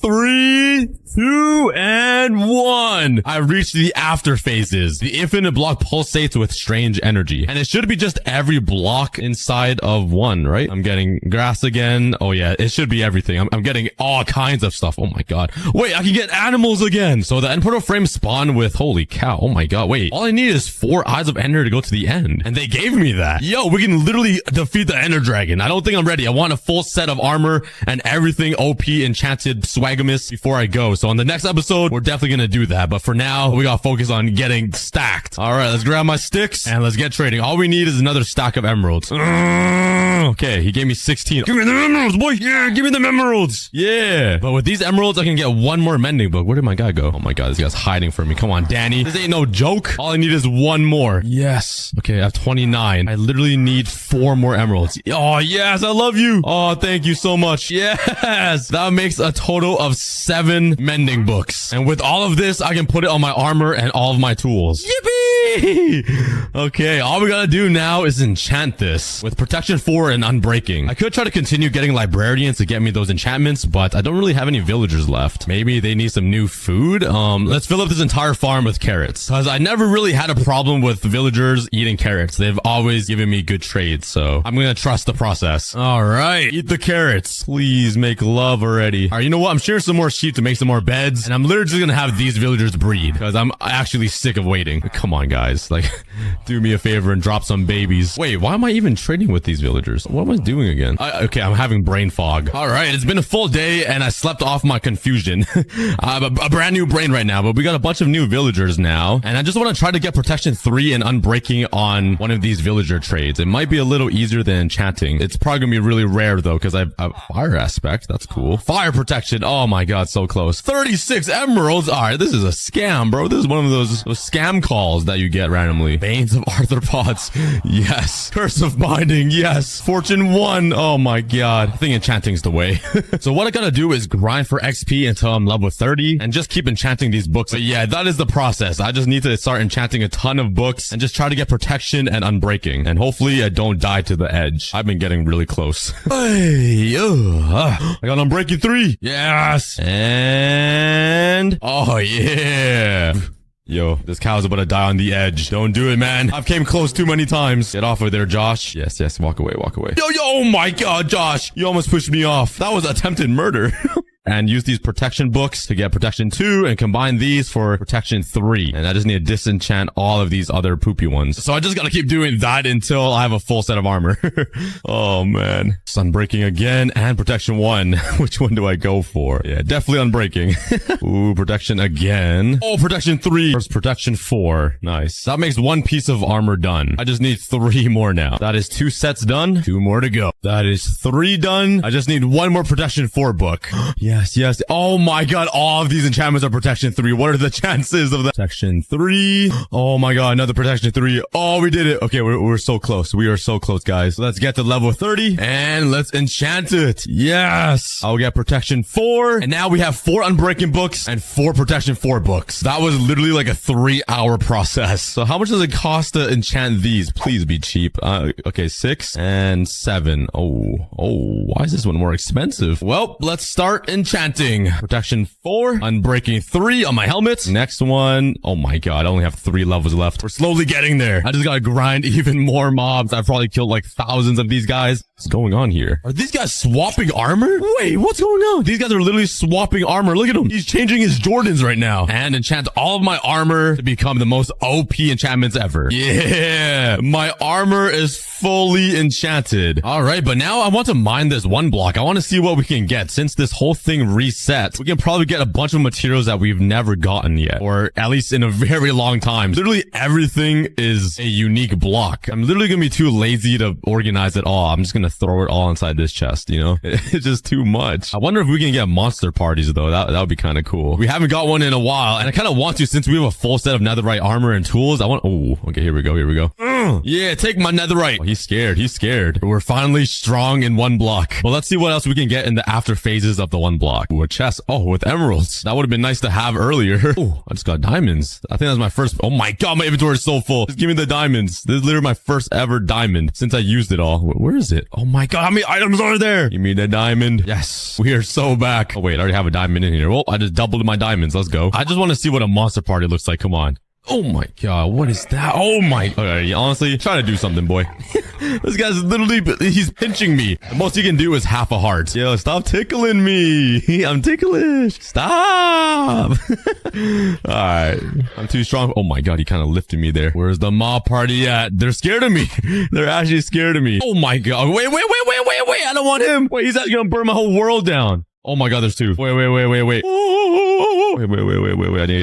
3, 2, and 1. I reached the after phases. The infinite block pulsates with strange energy. And it should be just every block inside of one, right? I'm getting grass again. Oh yeah, it should be everything. I'm getting all kinds of stuff. Oh my god. Wait, I can get animals again. So the end portal frame spawned with, holy cow. Oh my god. Wait, all I need is 4 eyes of ender to go to the end. And they gave me that. Yo, we can literally defeat the ender dragon. I don't think I'm ready. I want a full set of armor and everything OP enchanted swagamus before I go. So on the next episode, we're definitely gonna do that. But for now, we gotta focus on getting stacked. All right, let's grab my sticks and let's get trading. All we need is another stack of emeralds. Okay, he gave me 16. Give me the emeralds, boy. Yeah, give me the emeralds. Yeah. But with these emeralds, I can get one more mending book. Where did my guy go? Oh my god, this guy's hiding from me. Come on, Danny. This ain't no joke. All I need is one more. Yes. Okay, I have 29. I literally need 4 more emeralds. Oh, yes. I love you. Oh, thank you so much. Yes. That makes a total of 7 mending books. And with all of this, I can put it on my armor and all of my tools. Yippee! Okay, all we gotta do now is enchant this with protection 4 and unbreaking. I could try to continue getting librarians to get me those enchantments, but I don't really have any villagers left. Maybe they need some new food. Let's fill up this entire farm with carrots, because I never really had a problem with villagers eating carrots. They've always given me good trades, so I'm gonna trust the process. All right, eat the carrots. Please make love already. All right, you know what? I'm sharing some more sheep to make some more beds, and I'm literally just gonna have these villagers breed, because I'm actually sick of waiting. Come on, guys. Like, do me a favor and drop some babies. Wait, why am I even trading with these villagers? What am I doing again? Okay, I'm having brain fog. All right, it's been a full day, and I slept off my confusion. I have a brand new brain right now, but we got a bunch of new villagers now, and I just want to try to get protection 3 and unbreaking on one of these villager trades. It might be a little easier than enchanting. It's probably gonna be really rare though, because I have fire aspect. That's cool. Fire protection. Oh my god, so close. 36 emeralds. All right, this is a scam, bro. This is one of those scam calls that you get randomly. Veins of arthropods. Yes. Curse of binding. Yes. Fortune 1. Oh my god. I think enchanting's the way. So what I gotta do is grind for XP until I'm level 30 and just keep enchanting these books. But yeah, that is the process. I just need to start enchanting a ton of books and just try to get protection and unbreaking. And hopefully I don't die to the edge. I've been getting really close. Hey, I got unbreaking 3. Yes. And oh yeah. Yo, this cow's about to die on the edge. Don't do it, man. I've came close too many times. Get off of there, Josh. Yes, yes. Walk away, walk away. Yo, oh my god, Josh. You almost pushed me off. That was attempted murder. And use these protection books to get protection 2 and combine these for protection 3. And I just need to disenchant all of these other poopy ones. So I just gotta keep doing that until I have a full set of armor. Oh man. Sunbreaking again and protection 1. Which one do I go for? Yeah, definitely unbreaking. Ooh, protection again. Oh, protection 3. First protection 4. Nice. That makes 1 piece of armor done. I just need 3 more now. That is 2 sets done. 2 more to go. That is 3 done. I just need 1 more protection 4 book. Yeah. Yes, yes. Oh my god, all of these enchantments are protection 3. What are the chances of that? Protection 3. Oh my god, another protection 3. Oh, we did it. Okay, we're so close. We are so close, guys. So let's get to level 30 and let's enchant it. Yes. I'll get protection 4. And now we have 4 unbreaking books and 4 protection 4 books. That was literally like a 3-hour process. So how much does it cost to enchant these? Please be cheap. Okay, 6 and 7. Oh, why is this one more expensive? Well, let's start enchanting. Protection 4, unbreaking 3 on my helmet. Next one. Oh my god, I only have 3 levels left. We're slowly getting there. I just gotta grind even more mobs. I've probably killed like thousands of these guys. What's going on here? Are these guys swapping armor? Wait, what's going on? These guys are literally swapping armor. Look at him. He's changing his Jordans right now. And enchant all of my armor to become the most OP enchantments ever. Yeah. My armor is fully enchanted. All right, but now I want to mine this 1 block. I want to see what we can get. Since this whole thing resets, we can probably get a bunch of materials that we've never gotten yet, or at least in a very long time. Literally everything is a unique block. I'm literally gonna be too lazy to organize it all. I'm just gonna throw it all inside this chest, you know? It's just too much. I wonder if we can get monster parties though. That would be kind of cool. We haven't got one in a while, and I kind of want to, since we have a full set of netherite armor and tools. Oh, okay, here we go. Yeah, take my netherite. Oh, he's scared. He's scared. We're finally strong in one block. Well, let's see what else we can get in the after phases of the one block. Ooh, a chest. Oh, with emeralds. That would have been nice to have earlier. Oh, I just got diamonds. I think that's my first. Oh my god, my inventory is so full. Just give me the diamonds. This is literally my first ever diamond since I used it all. Where is it? Oh my god, how many items are there? Give me the diamond. Yes, we are so back. Oh wait, I already have a diamond in here. Well, I just doubled my diamonds. Let's go. I just want to see what a monster party looks like. Come on. Oh my god, what is that? Oh my. Okay, honestly, try to do something, boy. This guy's literally, he's pinching me. The most he can do is half a heart. Yo, stop tickling me. I'm ticklish. Stop. Alright, I'm too strong. Oh my god, he kind of lifted me there. Where's the mob party at? They're scared of me. They're actually scared of me. Oh my god. Wait. I don't want him. Wait, he's actually gonna burn my whole world down. Oh my god, there's two. Wait. Wait.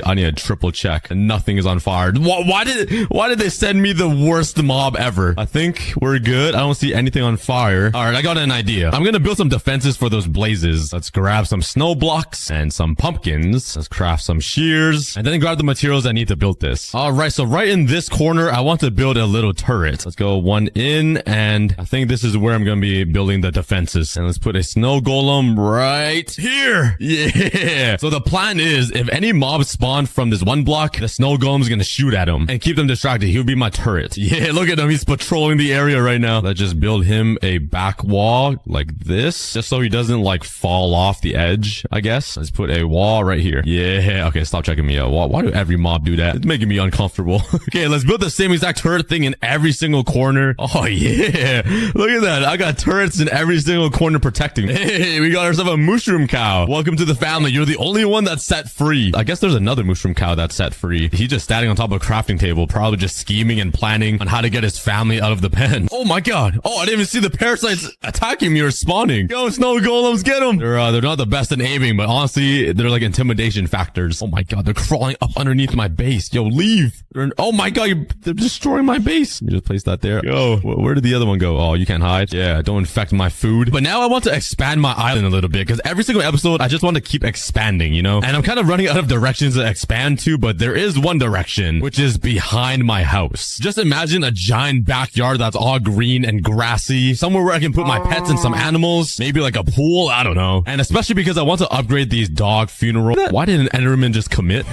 I need a triple check. And nothing is on fire. Why did they send me the worst mob ever? I think we're good. I don't see anything on fire. All right, I got an idea. I'm gonna build some defenses for those blazes. Let's grab some snow blocks and some pumpkins. Let's craft some shears and then grab the materials I need to build this. All right, so right in this corner, I want to build a little turret. Let's go one in, and I think this is where I'm gonna be building the defenses. And let's put a snow golem right here. Yeah. So the plan is, if any mobs spawn from this one block, the snow golem's gonna shoot at him and keep them distracted. He'll be my turret. Yeah, look at him. He's patrolling the area right now. Let's just build him a back wall like this, just so he doesn't like fall off the edge, I guess. Let's put a wall right here. Yeah. Okay, stop checking me out. Why do every mob do that? It's making me uncomfortable. Okay, let's build the same exact turret thing in every single corner. Oh yeah. Look at that. I got turrets in every single corner protecting me. Hey, we got ourselves a mushroom cow. Welcome to the family. You're the only one that's set free. I guess there's another mushroom cow that's set free. He's just standing on top of a crafting table, probably just scheming and planning on how to get his family out of the pen. Oh my god. Oh, I didn't even see the parasites attacking me or spawning. Yo, snow golems, get them. They're not the best in aiming, but honestly, they're like intimidation factors. Oh my god, they're crawling up underneath my base. Yo, leave. Oh my god, they're destroying my base. Let me just place that there. Yo, where did the other one go? Oh, you can't hide. Yeah, don't infect my food. But now I want to expand my island a little bit, because every single episode, I just want to keep expanding, you know? And I'm kind of running out of directions to expand to, but there is one direction, which is behind my house. Just imagine a giant backyard that's all green and grassy, somewhere where I can put my pets and some animals, maybe like a pool, I don't know. And especially because I want to upgrade these dog funeral. Why did an Enderman just commit?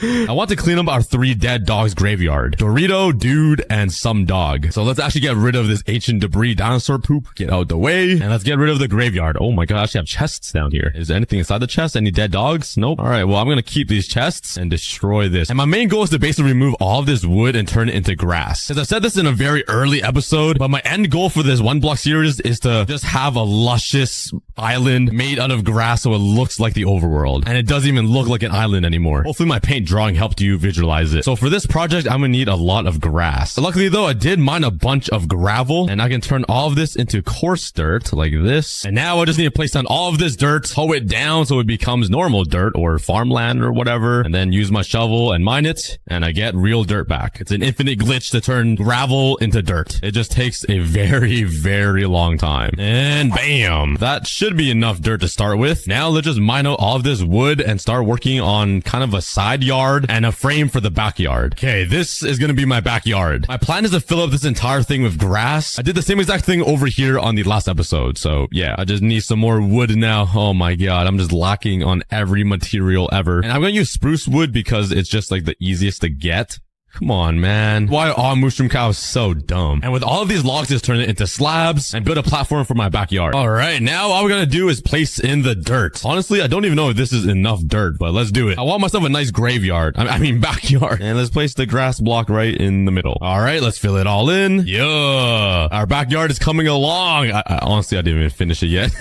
I want to clean up our 3 dead dogs graveyard. Dorito, dude, and some dog. So let's actually get rid of this ancient debris dinosaur poop. Get out the way. And let's get rid of the graveyard. Oh my god, I actually have chests down here. Is there anything inside the chest? Any dead dogs? Nope. All right, well, I'm gonna keep these chests and destroy this. And my main goal is to basically remove all of this wood and turn it into grass. Because I said this in a very early episode, but my end goal for this one block series is to just have a luscious island made out of grass so it looks like the overworld. And it doesn't even look like an island anymore. Hopefully my paint drawing helped you visualize it. So for this project, I'm gonna need a lot of grass. Luckily though, I did mine a bunch of gravel, and I can turn all of this into coarse dirt like this. And now I just need to place down all of this dirt, hoe it down so it becomes normal dirt or farmland or whatever, and then use my shovel and mine it, and I get real dirt back. It's an infinite glitch to turn gravel into dirt. It just takes a very, very long time. And bam! That should be enough dirt to start with. Now let's just mine out all of this wood and start working on kind of a side yard and a frame for the backyard. Okay, this is gonna be my backyard. My plan is to fill up this entire thing with grass. I did the same exact thing over here on the last episode, so yeah, I just need some more wood now. Oh my god, I'm just lacking on every material ever. And I'm gonna use spruce wood because it's just like the easiest to get. Come on, man. Why are all mushroom cows so dumb? And with all of these logs, just turn it into slabs and build a platform for my backyard. All right, now all we're gonna do is place in the dirt. Honestly, I don't even know if this is enough dirt, but let's do it. I want myself a nice graveyard. I mean, backyard. And let's place the grass block right in the middle. All right, let's fill it all in. Yeah. Our backyard is coming along. Honestly, I didn't even finish it yet.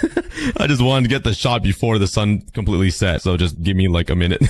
I just wanted to get the shot before the sun completely set. So just give me like a minute.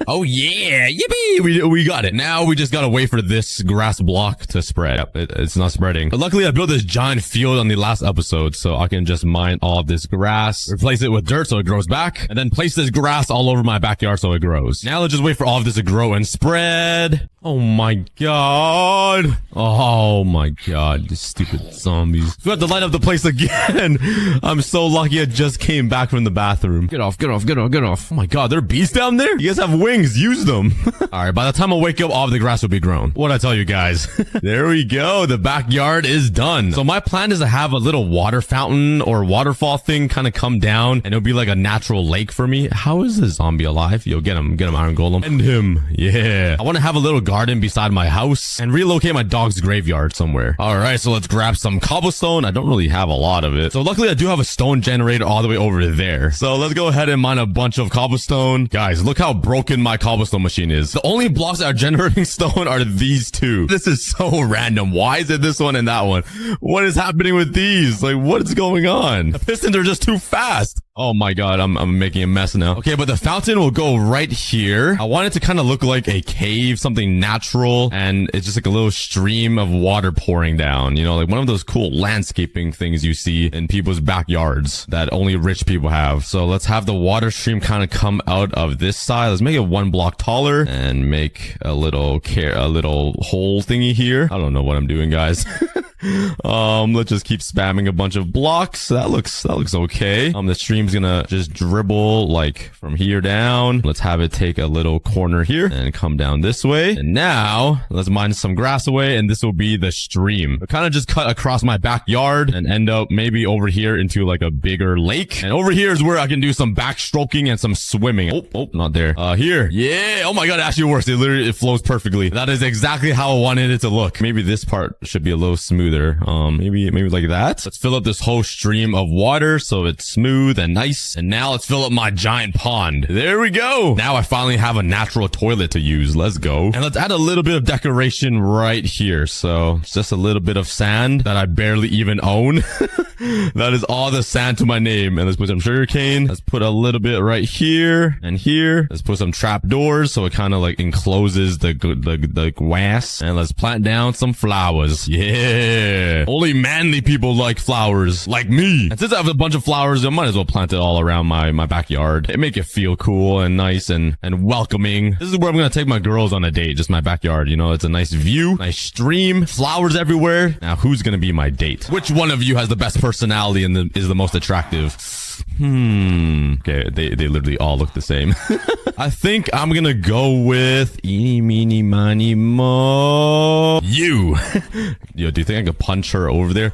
Oh yeah, yippee! We got it. Now we just gotta wait for this grass block to spread. Yep, it's not spreading. But luckily I built this giant field on the last episode, so I can just mine all of this grass, replace it with dirt so it grows back, and then place this grass all over my backyard so it grows. Now let's just wait for all of this to grow and spread. Oh my god. Oh my god, these stupid zombies. We have to light up the place again. I'm so lucky I just came back from the bathroom. Get off. Oh my god, there are bees down there? You guys have wings, use them. Alright, by the time I wake up, all of the grass will be grown. What'd I tell you guys? There we go. The backyard is done. So my plan is to have a little water fountain or waterfall thing kind of come down, and it'll be like a natural lake for me. How is this zombie alive? Yo, get him, Iron Golem. End him. Yeah. I want to have a little garden beside my house and relocate my dog's graveyard somewhere. All right, so let's grab some cobblestone. I don't really have a lot of it. So luckily I do have a stone generator all the way over there. So let's go ahead and mine a bunch of cobblestone. Guys, look how broken my cobblestone machine is. The only blocks that are generating stone are these two. This is so random. Why is it this one and that one? What is happening with these? Like, what is going on? The pistons are just too fast. Oh my god, I'm making a mess now. Okay, but the fountain will go right here. I want it to kind of look like a cave, something natural, and it's just like a little stream of water pouring down, you know, like one of those cool landscaping things you see in people's backyards that only rich people have. So let's have the water stream kind of come out of this side. Let's make it 1 block taller and make a little hole thingy here. I don't know what I'm doing, guys. Let's just keep spamming a bunch of blocks. That looks okay. The stream's gonna just dribble like from here down. Let's have it take a little corner here and come down this way. And now let's mine some grass away, and this will be the stream. It'll kind of just cut across my backyard and end up maybe over here into like a bigger lake. And over here is where I can do some backstroking and some swimming. Oh, not there. Here. Yeah. Oh my god, it actually works. It flows perfectly. That is exactly how I wanted it to look. Maybe this part should be a little smoother. Maybe like that. Let's fill up this whole stream of water so it's smooth and nice. And now let's fill up my giant pond. There we go. Now I finally have a natural toilet to use. Let's go. And let's add a little bit of decoration right here. So it's just a little bit of sand that I barely even own. That is all the sand to my name. And let's put some sugarcane. Let's put a little bit right here and here. Let's put some trap doors so it kind of like encloses the grass. And let's plant down some flowers. Yeah. Only manly people like flowers, like me. And since I have a bunch of flowers, I might as well plant it all around my backyard. It make it feel cool and nice and welcoming. This is where I'm gonna take my girls on a date, just my backyard. You know, it's a nice view, nice stream, flowers everywhere. Now, who's gonna be my date? Which one of you has the best personality and is the most attractive? Okay, they literally all look the same. I think I'm gonna go with eeny, meeny, miny, mo. You. Yo, do you think I could punch her over there?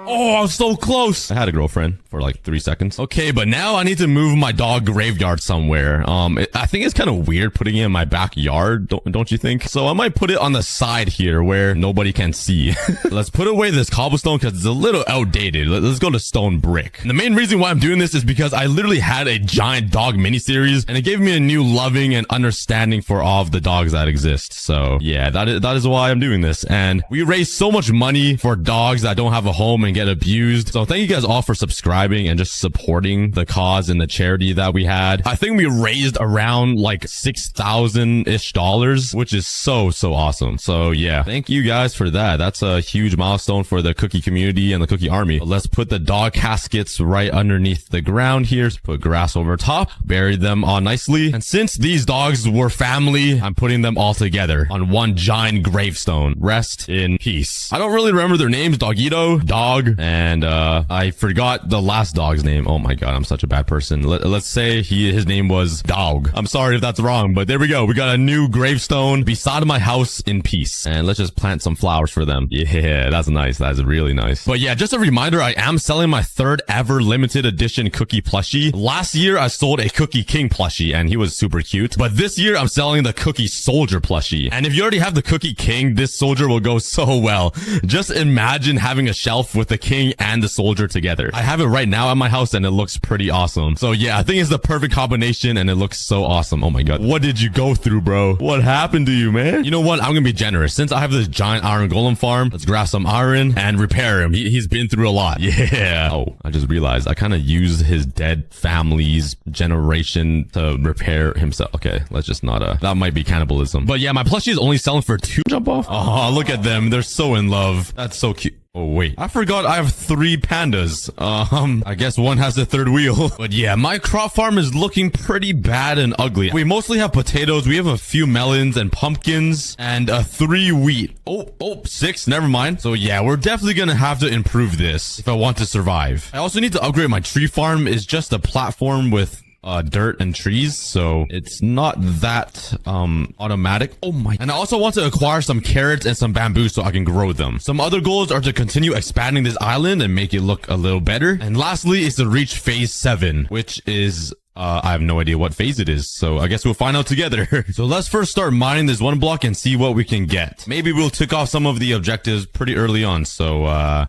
Oh, I'm so close. I had a girlfriend for like 3 seconds. Okay, but now I need to move my dog graveyard somewhere. I think it's kind of weird putting it in my backyard, don't you think? So I might put it on the side here where nobody can see. Let's put away this cobblestone because it's a little outdated. Let's go to stone brick. And the main reason why I'm doing this is because I literally had a giant dog miniseries and it gave me a new loving and understanding for all of the dogs that exist. So yeah, that is why I'm doing this. And we raised so much money for dogs that don't have a home and get abused. So thank you guys all for subscribing and just supporting the cause and the charity that we had. I think we raised around like $6,000-ish, which is so awesome. So yeah, thank you guys for that. That's a huge milestone for the cookie community and the cookie army. Let's put the dog caskets right underneath the ground here. So put grass over top, bury them all nicely. And since these dogs were family, I'm putting them all together on one giant gravestone. Rest in peace. I don't really remember their names. Dogito, Dog, and I forgot the last dog's name. Oh my god, I'm such a bad person. Let's say his name was Dog. I'm sorry if that's wrong, but there we go. We got a new gravestone beside my house in peace. And let's just plant some flowers for them. Yeah, that's nice. That's really nice. But yeah, just a reminder, I am selling my 3rd ever limited edition cookie plushie. Last year, I sold a Cookie King plushie, and he was super cute. But this year, I'm selling the Cookie Soldier plushie. And if you already have the Cookie King, this soldier will go so well. Just imagine having a shelf with the king and the soldier together. I have it right now at my house, and it looks pretty awesome. So yeah, I think it's the perfect combination, and it looks so awesome. Oh my god. What did you go through, bro? What happened to you, man? You know what? I'm gonna be generous. Since I have this giant iron golem farm, let's grab some iron and repair him. He's been through a lot. Yeah. Oh, I just realized I kind of used his dead family's generation to repair himself. Okay, let's just not, that might be cannibalism. But yeah, my plushie is only selling for 2. Jump off. Oh, look at them. They're so in love. That's so cute. Oh, wait. I forgot I have 3 pandas. I guess one has the 3rd wheel. But yeah, my crop farm is looking pretty bad and ugly. We mostly have potatoes. We have a few melons and pumpkins and 3 wheat. Oh, 6. Never mind. So yeah, we're definitely gonna have to improve this if I want to survive. I also need to upgrade my tree farm. It's just a platform with dirt and trees, so it's not that automatic. Oh my. And I also want to acquire some carrots and some bamboo so I can grow them. Some other goals are to continue expanding this island and make it look a little better. And lastly is to reach phase 7, which is I have no idea what phase it is, so I guess we'll find out together. So let's first start mining this one block and see what we can get. Maybe we'll tick off some of the objectives pretty early on. So,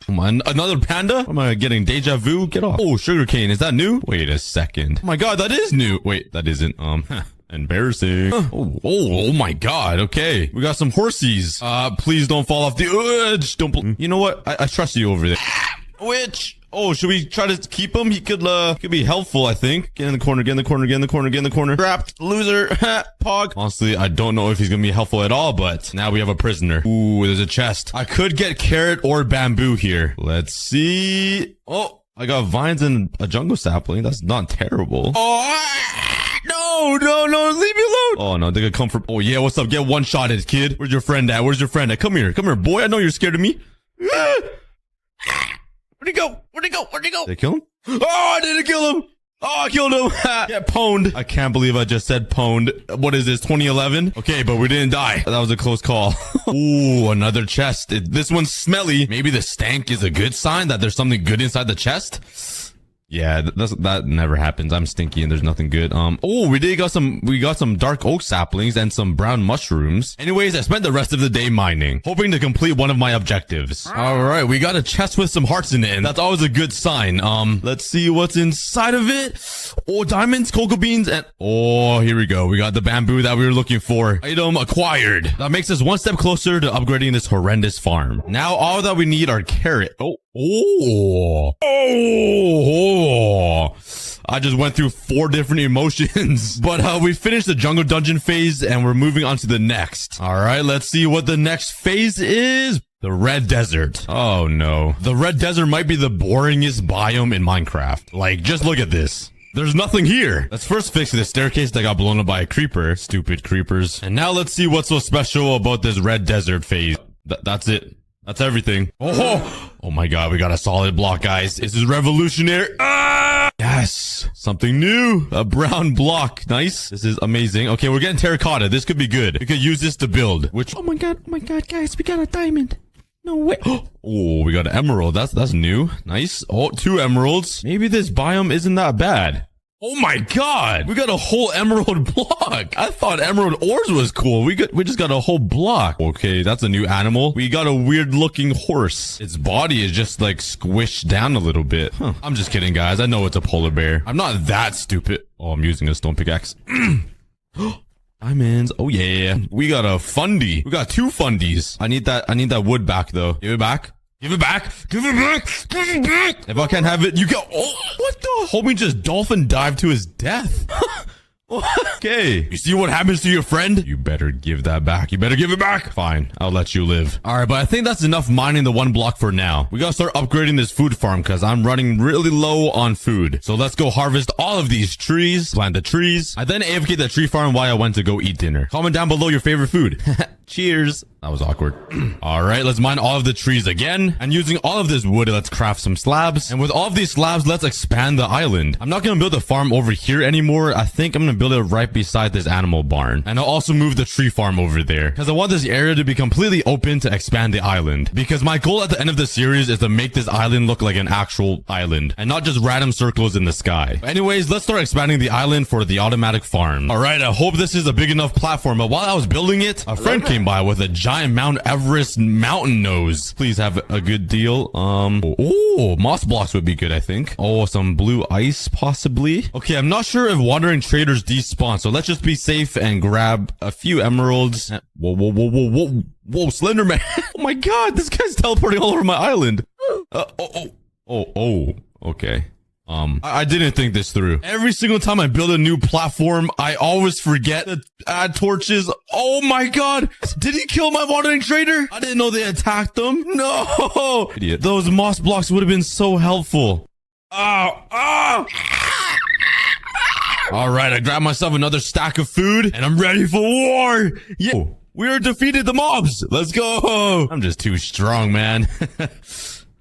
another panda? Am I getting deja vu? Get off. Oh, sugarcane. Is that new? Wait a second. Oh my god, that is new. Wait, that isn't. Embarrassing. Oh my god. Okay. We got some horsies. Please don't fall off the edge. Don't. You know what? I trust you over there. Which? Oh, should we try to keep him? He could be helpful, I think. Get in the corner, get in the corner, get in the corner, get in the corner. Trapped. Loser. Pog. Honestly, I don't know if he's gonna be helpful at all, but now we have a prisoner. Ooh, there's a chest. I could get carrot or bamboo here. Let's see. Oh, I got vines and a jungle sapling. That's not terrible. Oh, no, leave me alone. Oh, no, they could come from... Oh, yeah, what's up? Get one-shotted, kid. Where's your friend at? Where's your friend at? Come here, boy. I know you're scared of me. Where'd he go? Did I kill him? Oh, I didn't kill him. Oh, I killed him. Get pwned. I can't believe I just said pwned. What is this, 2011? Okay, but we didn't die. That was a close call. Ooh, another chest. This one's smelly. Maybe the stank is a good sign that there's something good inside the chest. Yeah, that never happens. I'm stinky and there's nothing good. Oh, we got some dark oak saplings and some brown mushrooms. Anyways, I spent the rest of the day mining, hoping to complete one of my objectives. All right, we got a chest with some hearts in it, and that's always a good sign. Let's see what's inside of it. Oh, diamonds, cocoa beans, and oh, here we go. We got the bamboo that we were looking for. Item acquired. That makes us one step closer to upgrading this horrendous farm. Now all that we need are carrot. Oh, I just went through 4 different emotions. But we finished the jungle dungeon phase and we're moving on to the next. All right, let's see what the next phase is. The red desert. Oh no. The red desert might be the boringest biome in Minecraft. Like, just look at this. There's nothing here. Let's first fix the staircase that got blown up by a creeper. Stupid creepers. And now let's see what's so special about this red desert phase. That's it. That's everything. Oh my god, we got a solid block, guys. This is revolutionary. Yes, something new. A brown block. Nice. This is amazing. Okay, we're getting terracotta. This could be good. We could use this to build. Which? Oh my god, guys, we got a diamond. No way. Oh, we got an emerald. That's new. Nice. Oh, 2 emeralds. Maybe this biome isn't that bad. Oh my god! We got a whole emerald block! I thought emerald ores was cool. We just got a whole block. Okay, that's a new animal. We got a weird looking horse. Its body is just like squished down a little bit. Huh. I'm just kidding, guys. I know it's a polar bear. I'm not that stupid. Oh, I'm using a stone pickaxe. Diamonds. Oh yeah. We got a fundy. We got 2 fundies. I need that wood back though. Give it back. Give it back. Give it back. Give it back. If I can't have it, you go. Oh, what the? Homie just dolphin dived to his death. Okay. You see what happens to your friend? You better give that back. You better give it back. Fine. I'll let you live. All right, but I think that's enough mining the 1 block for now. We gotta start upgrading this food farm because I'm running really low on food. So let's go harvest all of these trees. Plant the trees. I then AFK'd the tree farm while I went to go eat dinner. Comment down below your favorite food. Cheers. That was awkward. All right, let's mine all of the trees again. And using all of this wood, let's craft some slabs. And with all of these slabs, let's expand the island. I'm not going to build a farm over here anymore. I think I'm going to build it right beside this animal barn. And I'll also move the tree farm over there because I want this area to be completely open to expand the island. Because my goal at the end of the series is to make this island look like an actual island and not just random circles in the sky. But anyways, let's start expanding the island for the automatic farm. All right, I hope this is a big enough platform. But while I was building it, a friend came by with a giant Mount Everest mountain nose. Please have a good deal. Oh, moss blocks would be good, I think. Oh, some blue ice, possibly. Okay, I'm not sure if wandering traders despawn, so let's just be safe and grab a few emeralds. Whoa, Slenderman. Oh my god, this guy's teleporting all over my island. Okay. I didn't think this through. Every single time I build a new platform, I always forget to add torches. Oh my god! Did he kill my wandering trader? I didn't know they attacked them. No! Idiot. Those moss blocks would have been so helpful. Alright, I grabbed myself another stack of food, and I'm ready for war! Yeah, we defeated the mobs! Let's go! I'm just too strong, man.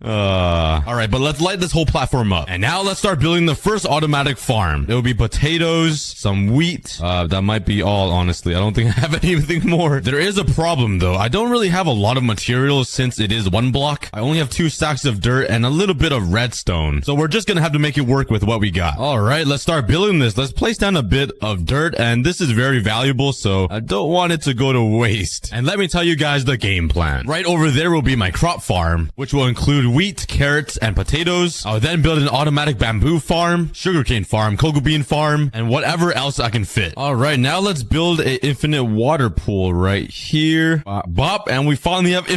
All right, but let's light this whole platform up. And now let's start building the first automatic farm. It will be potatoes, some wheat. That might be all, honestly. I don't think I have anything more. There is a problem, though. I don't really have a lot of materials since it is 1 block. I only have 2 stacks of dirt and a little bit of redstone. So we're just gonna have to make it work with what we got. All right, let's start building this. Let's place down a bit of dirt, and this is very valuable, so I don't want it to go to waste. And let me tell you guys the game plan. Right over there will be my crop farm, which will include wheat, carrots, and potatoes. I'll then build an automatic bamboo farm, sugarcane farm, cocoa bean farm, and whatever else I can fit. All right, now let's build an infinite water pool right here. Bop, and we finally have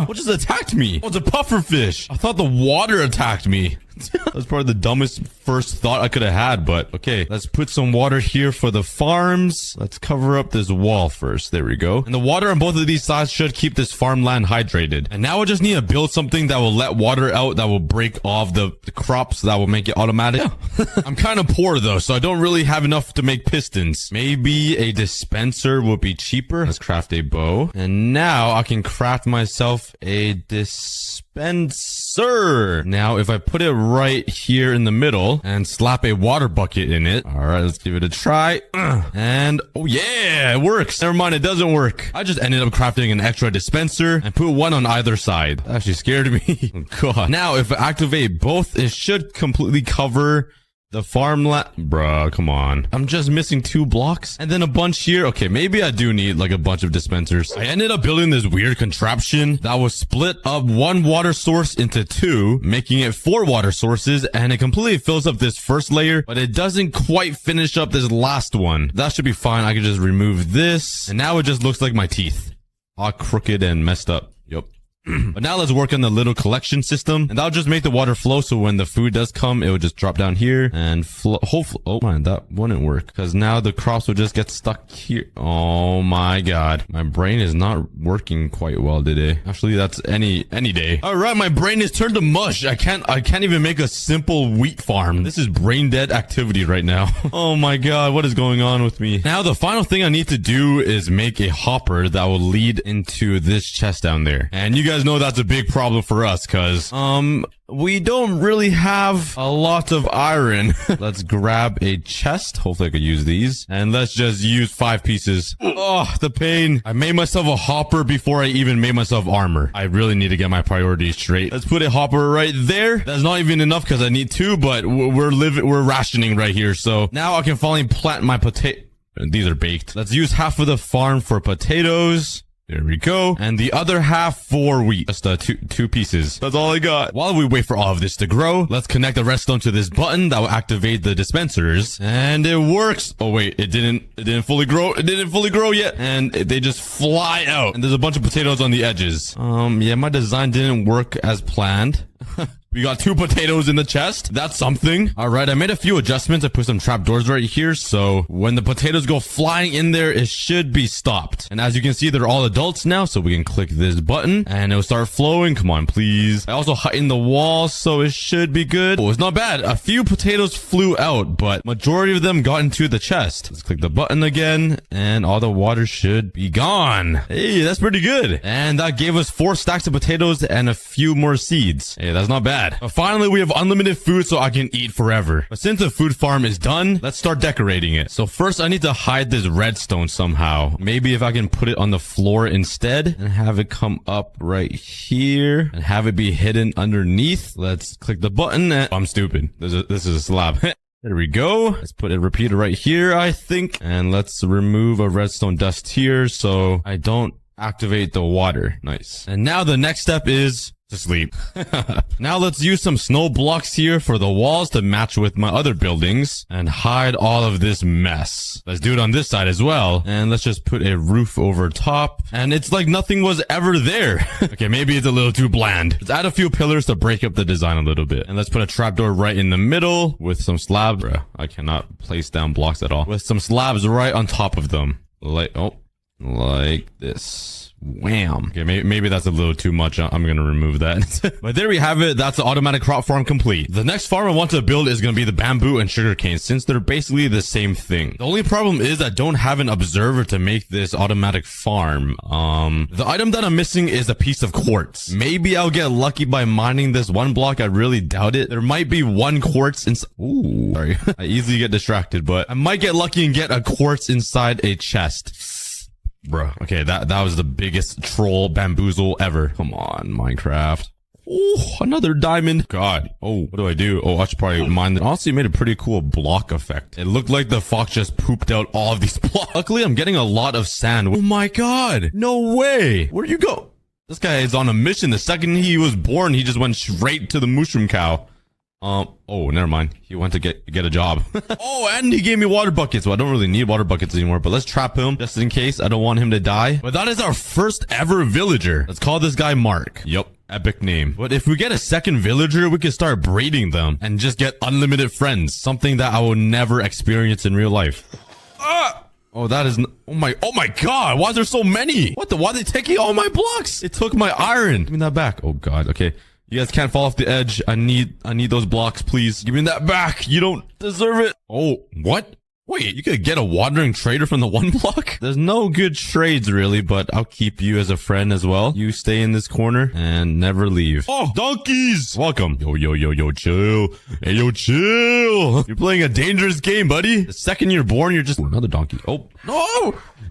what just attacked me? Oh, it's a puffer fish. I thought the water attacked me. That's probably the dumbest first thought I could have had, but okay. Let's put some water here for the farms. Let's cover up this wall first. There we go. And the water on both of these sides should keep this farmland hydrated. And now I just need to build something that will let water out, that will break off the crops, that will make it automatic. I'm kind of poor though, so I don't really have enough to make pistons. Maybe a dispenser would be cheaper. Let's craft a bow. And now I can craft myself a dispenser. Now, if I put it right here in the middle and slap a water bucket in it. All right, let's give it a try. And oh yeah, it works. Never mind, it doesn't work. I just ended up crafting an extra dispenser and put one on either side. That actually scared me. Oh god. Now, if I activate both, it should completely cover the farmland. Bruh, come on. I'm just missing 2 blocks and then a bunch here. Okay, maybe I do need like a bunch of dispensers. I ended up building this weird contraption that was split up 1 water source into 2, making it 4 water sources, and it completely fills up this first layer, but it doesn't quite finish up this last one. That should be fine. I can just remove this, and now it just looks like my teeth. All crooked and messed up. Yep. But now let's work on the little collection system, and that'll just make the water flow, so when the food does come, it will just drop down here and flow. Hopefully, oh man, that wouldn't work because now the crops will just get stuck here. Oh my god, my brain is not working quite well today. Actually, that's any day. All right, my brain is turned to mush. I can't even make a simple wheat farm. This is brain dead activity right now. Oh my god, what is going on with me? Now the final thing I need to do is make a hopper that will lead into this chest down there, and you guys know that's a big problem for us because we don't really have a lot of iron. Let's grab a chest. Hopefully I could use these, and let's just use 5 pieces. Oh, the pain. I made myself a hopper before I even made myself armor. I really need to get my priorities straight. Let's put a hopper right there. That's not even enough because I need 2, but we're rationing right here, so now I can finally plant my potato. These are baked. Let's use half of the farm for potatoes. There we go. And the other half for wheat. Just two pieces. That's all I got. While we wait for all of this to grow, let's connect the redstone to this button that will activate the dispensers. And it works. Oh wait, it didn't fully grow. It didn't fully grow yet. And they just fly out. And there's a bunch of potatoes on the edges. Yeah, my design didn't work as planned. We got 2 potatoes in the chest. That's something. All right, I made a few adjustments. I put some trapdoors right here, so when the potatoes go flying in there, it should be stopped. And as you can see, they're all adults now, so we can click this button and it'll start flowing. Come on, please. I also heightened the wall, so it should be good. Oh, it's not bad. A few potatoes flew out, but majority of them got into the chest. Let's click the button again, and all the water should be gone. Hey, that's pretty good. And that gave us 4 stacks of potatoes and a few more seeds. Hey, that's not bad. But finally, we have unlimited food, so I can eat forever. But since the food farm is done, let's start decorating it. So first, I need to hide this redstone somehow. Maybe if I can put it on the floor instead and have it come up right here and have it be hidden underneath. Let's click the button. And I'm stupid. This is a slab. There we go. Let's put a repeater right here, I think. And let's remove a redstone dust here so I don't activate the water. Nice. And now the next step is to sleep. Now let's use some snow blocks here for the walls to match with my other buildings and hide all of this mess. Let's do it on this side as well. And let's just put a roof over top. And it's like nothing was ever there. Okay, maybe it's a little too bland. Let's add a few pillars to break up the design a little bit. And let's put a trapdoor right in the middle with some slabs. Bruh, I cannot place down blocks at all. With some slabs right on top of them. Like this. Wham. Okay, maybe that's a little too much. I'm gonna remove that. But there we have it. That's the automatic crop farm complete. The next farm I want to build is gonna be the bamboo and sugarcane, since they're basically the same thing. The only problem is I don't have an observer to make this automatic farm. The item that I'm missing is a piece of quartz. Maybe I'll get lucky by mining this one block. I really doubt it. There might be one quartz inside. Ooh, sorry. I easily get distracted, but I might get lucky and get a quartz inside a chest. Bruh. Okay, that was the biggest troll bamboozle ever. Come on, Minecraft. Oh, another diamond. God. Oh, what do I do? Oh, I should probably mine it. Honestly, it made a pretty cool block effect. It looked like the fox just pooped out all of these blocks. Luckily, I'm getting a lot of sand. Oh my God. No way. Where'd you go? This guy is on a mission. The second he was born, he just went straight to the mushroom cow. Oh, never mind. He went to get a job. Oh, and he gave me water buckets. Well, I don't really need water buckets anymore, but let's trap him just in case. I don't want him to die. But that is our first ever villager. Let's call this guy Mark. Yup. Epic name. But if we get a second villager, we can start breeding them and just get unlimited friends. Something that I will never experience in real life. Oh, that is... Oh my God. Why is there so many? What the... Why are they taking all my blocks? It took my iron. Give me that back. Oh God. Okay. You guys can't fall off the edge. I need those blocks, please. Give me that back. You don't deserve it. Oh, what? Wait, you could get a wandering trader from the one block? There's no good trades really, but I'll keep you as a friend as well. You stay in this corner and never leave. Oh, donkeys! Welcome. Yo, chill. Hey, yo, chill. You're playing a dangerous game, buddy. The second you're born, you're just... Another donkey. Oh,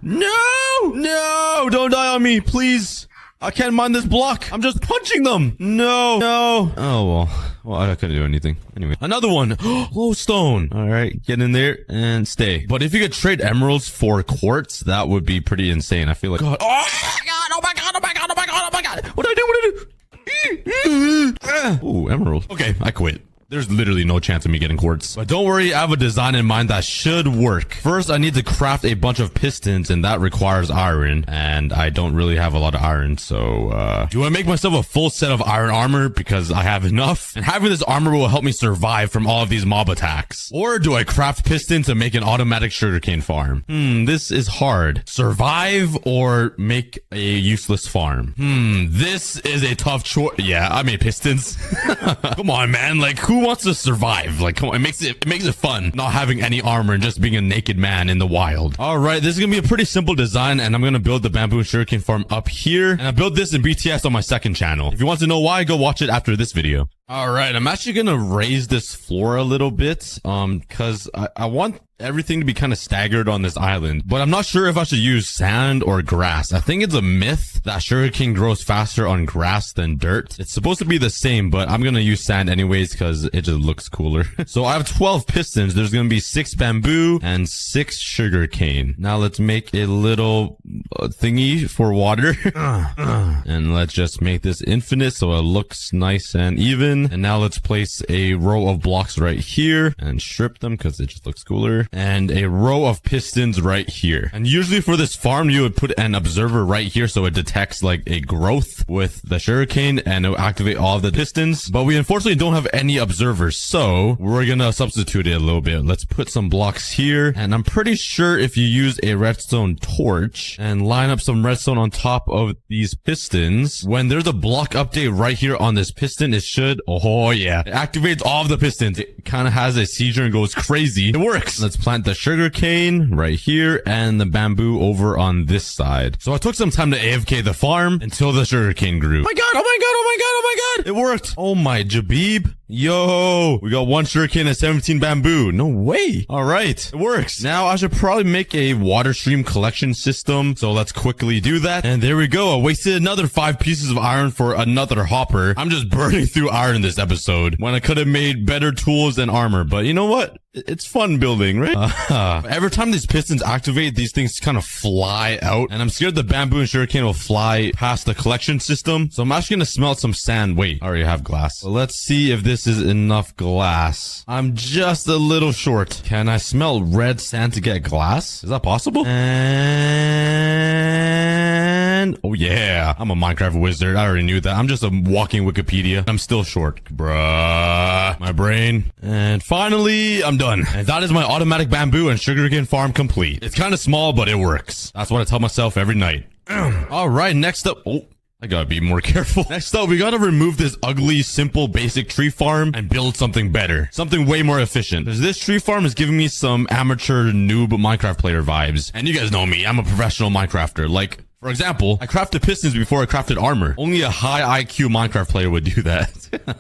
no, don't die on me, please. I can't mine this block. I'm just punching them. No. Oh, well, I couldn't do anything. Anyway, another one. Glowstone. All right, get in there and stay. But if you could trade emeralds for quartz, that would be pretty insane. I feel like... God. Oh my God. What did I do? Ooh, emerald. Okay, I quit. There's literally no chance of me getting quartz. But don't worry, I have a design in mind that should work. First, I need to craft a bunch of pistons, and that requires iron. And I don't really have a lot of iron, so, do I make myself a full set of iron armor because I have enough? And having this armor will help me survive from all of these mob attacks. Or do I craft pistons to make an automatic sugarcane farm? This is hard. Survive or make a useless farm? This is a tough choice. Yeah, I made pistons. Come on, man. Like, who wants to survive? Like, come on, it makes it fun not having any armor and just being a naked man in the wild. All right, this is gonna be a pretty simple design, and I'm gonna build the bamboo and sugarcane farm up here, and I built this in BTS on my second channel. If you want to know why, go watch it after this video. All right, I'm actually gonna raise this floor a little bit, because I want everything to be kind of staggered on this island, but I'm not sure if I should use sand or grass. I think it's a myth that sugarcane grows faster on grass than dirt. It's supposed to be the same, but I'm gonna use sand anyways because it just looks cooler. So I have 12 pistons. There's gonna be 6 bamboo and 6 sugarcane. Now let's make a little thingy for water. And let's just make this infinite so it looks nice and even. And now let's place a row of blocks right here and strip them because it just looks cooler. And a row of pistons right here. And usually for this farm, you would put an observer right here so it detects like a growth with the sugarcane and it will activate all of the pistons. But we unfortunately don't have any observers, so we're gonna substitute it a little bit. Let's put some blocks here. And I'm pretty sure if you use a redstone torch and line up some redstone on top of these pistons, when there's a block update right here on this piston, it should... Oh yeah, it activates all of the pistons. It kind of has a seizure and goes crazy. It works. Let's plant the sugarcane right here and the bamboo over on this side. So I took some time to AFK the farm until the sugarcane grew. Oh my God. It worked. Oh my Jabib. Yo, we got 1 sugarcane and 17 bamboo. No way. All right, it works. Now I should probably make a water stream collection system. So let's quickly do that. And there we go. I wasted another 5 pieces of iron for another hopper. I'm just burning through iron this episode when I could have made better tools and armor. But you know what? It's fun building, right? Every time these pistons activate, these things kind of fly out. And I'm scared the bamboo and sugarcane will fly past the collection system. So I'm actually going to smelt some sand. Wait, I already have glass. So let's see if this is enough glass. I'm just a little short. Can I smelt red sand to get glass? Is that possible? And... oh yeah, I'm a Minecraft wizard. I already knew that. I'm just a walking Wikipedia. I'm still short. Bruh. My brain. And finally, I'm done. And that is my automatic bamboo and sugarcane farm complete. It's kind of small, but it works. That's what I tell myself every night. All right, next up. Oh, I gotta be more careful. Next up, we gotta remove this ugly, simple, basic tree farm and build something better. Something way more efficient. Because this tree farm is giving me some amateur noob Minecraft player vibes. And you guys know me, I'm a professional Minecrafter. Like, for example, I crafted pistons before I crafted armor. Only a high IQ Minecraft player would do that.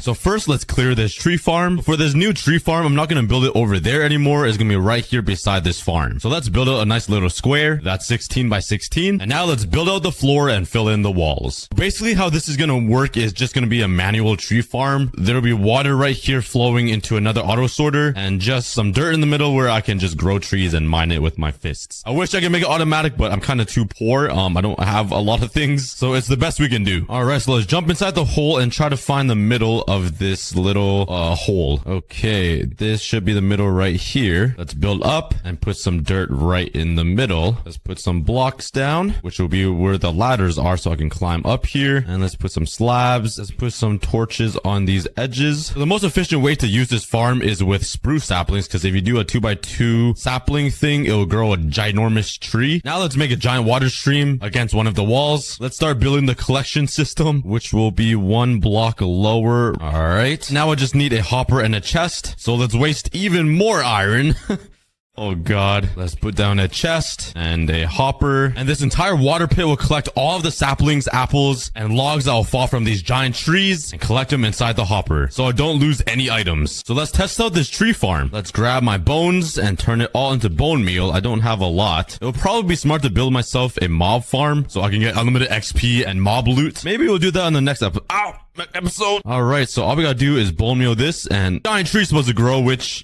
So first, let's clear this tree farm. For this new tree farm, I'm not going to build it over there anymore. It's going to be right here beside this farm. So let's build out a nice little square. That's 16 by 16. And now let's build out the floor and fill in the walls. Basically, how this is going to work is just going to be a manual tree farm. There'll be water right here flowing into another auto sorter and just some dirt in the middle where I can just grow trees and mine it with my fists. I wish I could make it automatic, but I'm kind of too poor. I don't have a lot of things, so it's the best we can do. All right, so let's jump inside the hole and try to find the middle of this little hole. Okay, this should be the middle right here. Let's build up and put some dirt right in the middle. Let's put some blocks down, which will be where the ladders are, so I can climb up here. And let's put some slabs. Let's put some torches on these edges. So the most efficient way to use this farm is with spruce saplings, because if you do a 2x2 sapling thing, it will grow a ginormous tree. Now let's make a giant water stream against one of the walls. Let's start building the collection system, which will be one block lower. All right. Now I just need a hopper and a chest. So let's waste even more iron. Oh god. Let's put down a chest and a hopper. And this entire water pit will collect all of the saplings, apples, and logs that will fall from these giant trees and collect them inside the hopper, so I don't lose any items. So let's test out this tree farm. Let's grab my bones and turn it all into bone meal. I don't have a lot. It'll probably be smart to build myself a mob farm so I can get unlimited XP and mob loot. Maybe we'll do that on the next episode. All right, so all we gotta do is bone meal this, and giant tree's supposed to grow, which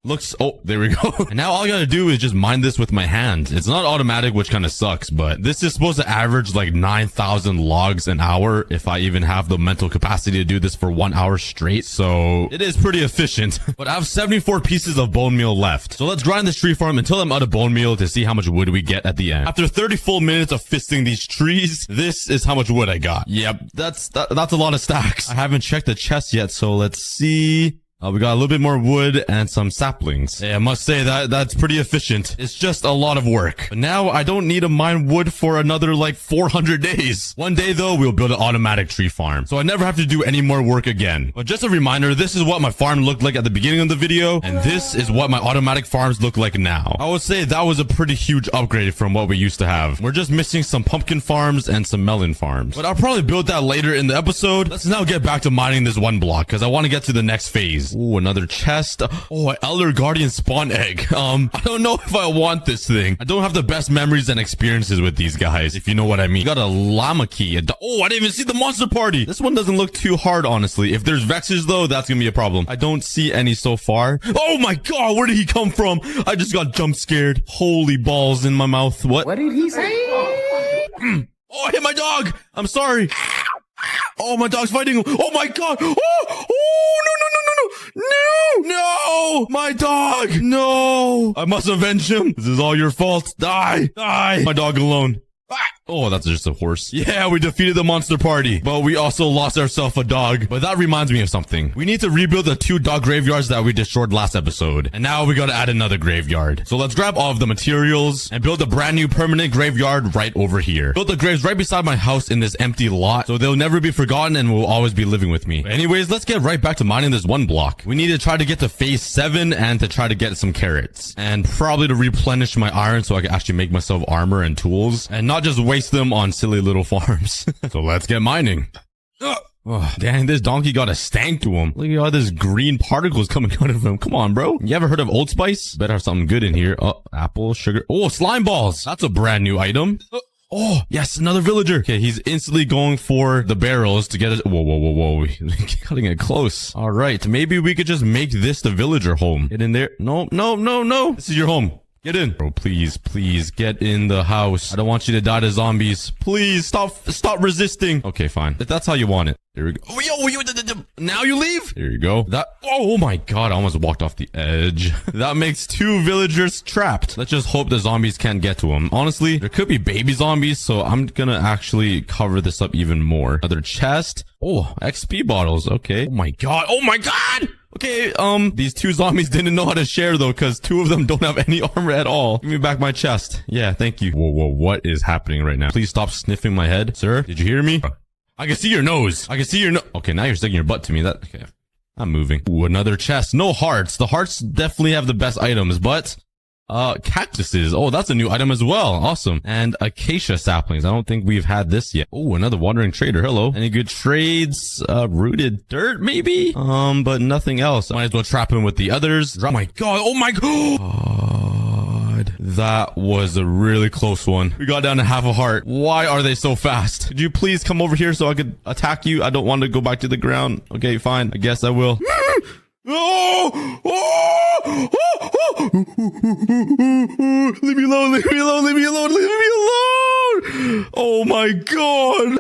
looks, oh, there we go. And now all I gotta do is just mine this with my hands. It's not automatic, which kind of sucks, but this is supposed to average like 9,000 logs an hour if I even have the mental capacity to do this for 1 hour straight. So it is pretty efficient. But I have 74 pieces of bone meal left. So let's grind this tree farm until I'm out of bone meal to see how much wood we get at the end. After 30 full minutes of fisting these trees, this is how much wood I got. Yep, that's a lot of stacks. I haven't checked the chest yet, so let's see. We got a little bit more wood and some saplings. Hey, I must say that's pretty efficient. It's just a lot of work. But now I don't need to mine wood for another like 400 days. One day though, we'll build an automatic tree farm, so I never have to do any more work again. But just a reminder, this is what my farm looked like at the beginning of the video, and this is what my automatic farms look like now. I would say that was a pretty huge upgrade from what we used to have. We're just missing some pumpkin farms and some melon farms, but I'll probably build that later in the episode. Let's now get back to mining this one block, because I want to get to the next phase. Ooh, another chest. Oh, an Elder Guardian spawn egg. I don't know if I want this thing. I don't have the best memories and experiences with these guys, if you know what I mean. Got a llama key. Oh, I didn't even see the monster party. This one doesn't look too hard, honestly. If there's Vexes, though, that's gonna be a problem. I don't see any so far. Oh my god, where did he come from? I just got jump scared. Holy balls in my mouth. What? What did he say? Oh, I hit my dog. I'm sorry. Oh, my dog's fighting. Oh my god. Oh, no, my dog. No, I must avenge him. This is all your fault. Die. My dog alone. Oh, that's just a horse. Yeah, we defeated the monster party, but we also lost ourselves a dog. But that reminds me of something. We need to rebuild the 2 dog graveyards that we destroyed last episode. And now we gotta add another graveyard. So let's grab all of the materials and build a brand new permanent graveyard right over here. Build the graves right beside my house in this empty lot, so they'll never be forgotten and will always be living with me. But anyways, let's get right back to mining this one block. We need to try to get to phase 7 and to try to get some carrots. And probably to replenish my iron so I can actually make myself armor and tools. And not just waste them on silly little farms. So let's get mining. Oh, dang, this donkey got a stank to him. Look at all this green particles coming out of him. Come on, bro. You ever heard of Old Spice? Better have something good in here. Oh, apple, sugar. Oh, slime balls. That's a brand new item. Oh, yes, another villager. Okay, he's instantly going for the barrels to get it. Whoa. Cutting it close. All right, maybe we could just make this the villager home. Get in there. No. This is your home. Get in. Bro, please get in the house. I don't want you to die to zombies. Please stop resisting. Okay, fine. If that's how you want it. There we go. Oh, yo, now you leave? There you go. Oh my god, I almost walked off the edge. That makes 2 villagers trapped. Let's just hope the zombies can't get to them. Honestly, there could be baby zombies, so I'm gonna actually cover this up even more. Another chest. Oh, XP bottles. Okay. Oh my god. Okay, these two zombies didn't know how to share though, because two of them don't have any armor at all. Give me back my chest. Yeah, thank you. Whoa, what is happening right now? Please stop sniffing my head. Sir, did you hear me? I can see your nose. I can see your nose. Okay, now you're sticking your butt to me. Okay. I'm moving. Ooh, another chest. No hearts. The hearts definitely have the best items, but cactuses. Oh, that's a new item as well. Awesome. And acacia saplings. I don't think we've had this yet. Oh, another wandering trader. Hello. Any good trades? Rooted dirt, maybe? But nothing else. Might as well trap him with the others. Oh my god. Oh my god. That was a really close one. We got down to half a heart. Why are they so fast? Could you please come over here so I could attack you? I don't want to go back to the ground. Okay, fine. I guess I will. Oh! Oh! Oh! Oh! Leave me alone, leave me alone, leave me alone, leave me alone! Oh my god!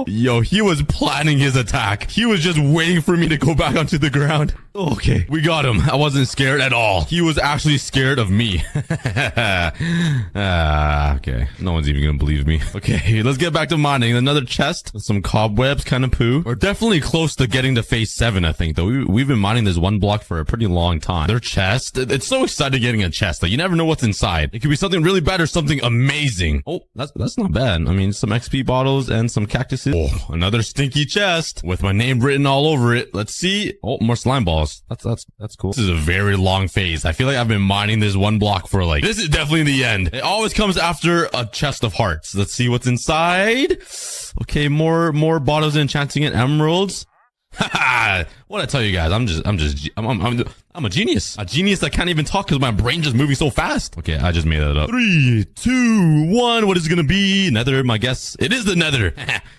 Yo, he was planning his attack. He was just waiting for me to go back onto the ground. Okay, we got him. I wasn't scared at all. He was actually scared of me. Okay. No one's even gonna believe me. Okay, let's get back to mining. Another chest with some cobwebs, kind of poo. We're definitely close to getting to phase 7, I think, though. We've been mining this one block for a pretty long time. Their chest. It's so exciting getting a chest. Like, you never know what's inside. It could be something really bad or something amazing. Oh, that's not bad. I mean, some XP bottles and some cactuses. Oh, another stinky chest with my name written all over it. Let's see. Oh, more slime balls. That's cool. This is a very long phase. I feel like I've been mining this one block for like, this is definitely the end. It always comes after a chest of hearts. Let's see what's inside. Okay, more bottles of enchanting and emeralds. Haha! What I tell you guys? I'm a genius. A genius that can't even talk because my brain just moving so fast. Okay, I just made that up. 3, 2, 1. What is it gonna be? Nether, my guess. It is the nether.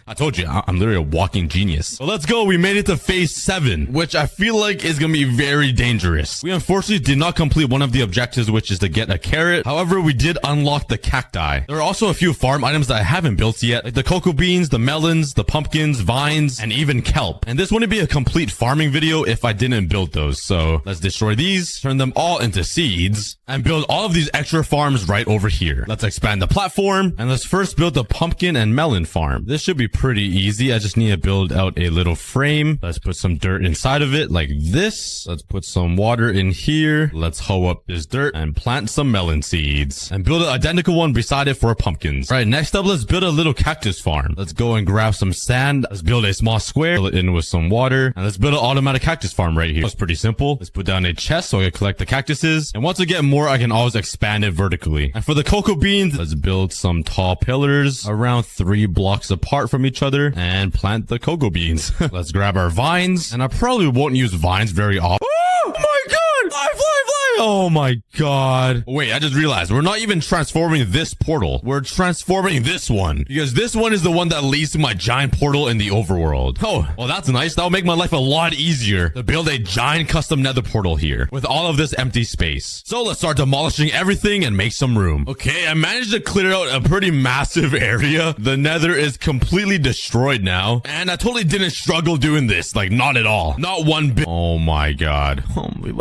I told you, I'm literally a walking genius. So let's go. We made it to phase 7, which I feel like is gonna be very dangerous. We unfortunately did not complete one of the objectives, which is to get a carrot. However, we did unlock the cacti. There are also a few farm items that I haven't built yet, like the cocoa beans, the melons, the pumpkins, vines, and even kelp. And this wouldn't be a complete farming video if I didn't build those. So let's destroy these, turn them all into seeds, and build all of these extra farms right over here. Let's expand the platform, and let's first build the pumpkin and melon farm. This should be pretty easy. I just need to build out a little frame. Let's put some dirt inside of it like this. Let's put some water in here. Let's hoe up this dirt and plant some melon seeds and build an identical one beside it for pumpkins. All right, next up, let's build a little cactus farm. Let's go and grab some sand. Let's build a small square, fill it in with some water, and let's build an automatic cactus farm right here. That's pretty simple. Let's put down a chest so I can collect the cactuses, and once I get more, I can always expand it vertically. And for the cocoa beans, let's build some tall pillars around 3 blocks apart from each other and plant the cocoa beans. Let's grab our vines, and I probably won't use vines very often. Oh my god! Fly! Oh my god. Wait, I just realized we're not even transforming this portal. We're transforming this one, because this one is the one that leads to my giant portal in the overworld. Oh, well, that's nice. That'll make my life a lot easier to build a giant custom nether portal here with all of this empty space. So let's start demolishing everything and make some room. Okay, I managed to clear out a pretty massive area. The nether is completely destroyed now, and I totally didn't struggle doing this. Like, not at all. Not one bit. Oh my god.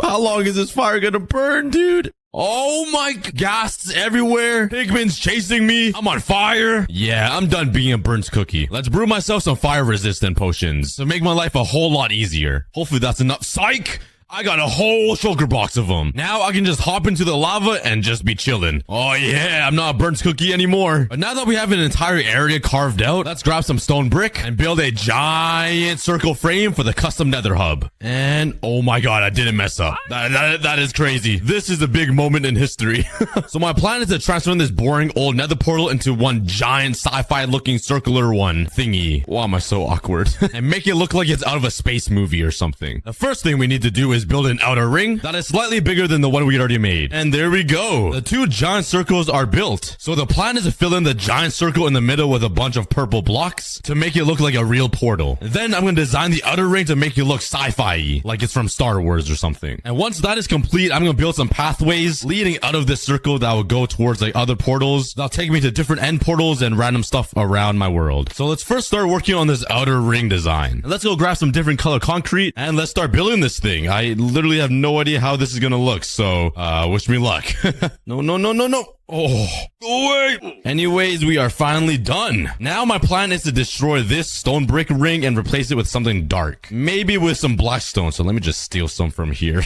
How long is this fire gonna burn, dude? Oh my, ghasts everywhere. Pigmen's chasing me. I'm on fire. Yeah, I'm done being a burnt cookie. Let's brew myself some fire resistant potions to make my life a whole lot easier. Hopefully that's enough. Psych! I got a whole shulker box of them. Now I can just hop into the lava and just be chilling. Oh yeah, I'm not a burnt cookie anymore. But now that we have an entire area carved out, let's grab some stone brick and build a giant circle frame for the custom nether hub. And oh my god, I didn't mess up. That is crazy. This is a big moment in history. So my plan is to transform this boring old nether portal into one giant sci-fi looking circular one thingy. Why am I so awkward? And make it look like it's out of a space movie or something. The first thing we need to do is build an outer ring that is slightly bigger than the one we already made. And there we go. The 2 giant circles are built. So the plan is to fill in the giant circle in the middle with a bunch of purple blocks to make it look like a real portal. And then I'm going to design the outer ring to make it look sci-fi-y, like it's from Star Wars or something. And once that is complete, I'm going to build some pathways leading out of this circle that will go towards like other portals. That'll take me to different end portals and random stuff around my world. So let's first start working on this outer ring design. And let's go grab some different color concrete and let's start building this thing. I literally have no idea how this is gonna look, so wish me luck. No. Oh, wait. Anyways, we are finally done. Now my plan is to destroy this stone brick ring and replace it with something dark. Maybe with some black stone. So let me just steal some from here.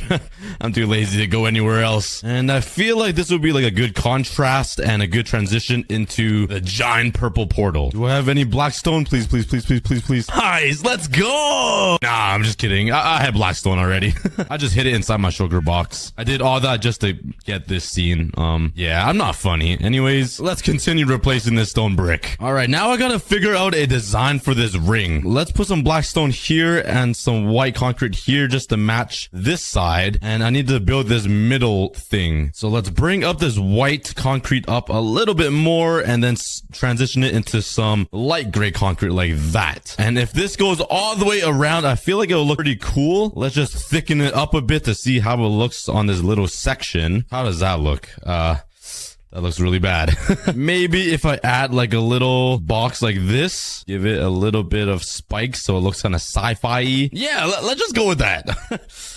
I'm too lazy to go anywhere else. And I feel like this would be like a good contrast and a good transition into the giant purple portal. Do I have any black stone? Please, please, please, please, please, please. Nice, let's go. Nah, I'm just kidding. I had black stone already. I just hid it inside my sugar box. I did all that just to get this scene. Yeah, I'm not funny. Anyways, let's continue replacing this stone brick. All right, now I gotta figure out a design for this ring. Let's put some black stone here and some white concrete here just to match this side. And I need to build this middle thing. So let's bring up this white concrete up a little bit more and then transition it into some light gray concrete like that. And if this goes all the way around, I feel like it'll look pretty cool. Let's just thicken it up a bit to see how it looks on this little section. How does that look? That looks really bad. Maybe if I add like a little box like this, give it a little bit of spikes so it looks kind of sci-fi-y. Yeah, let's just go with that.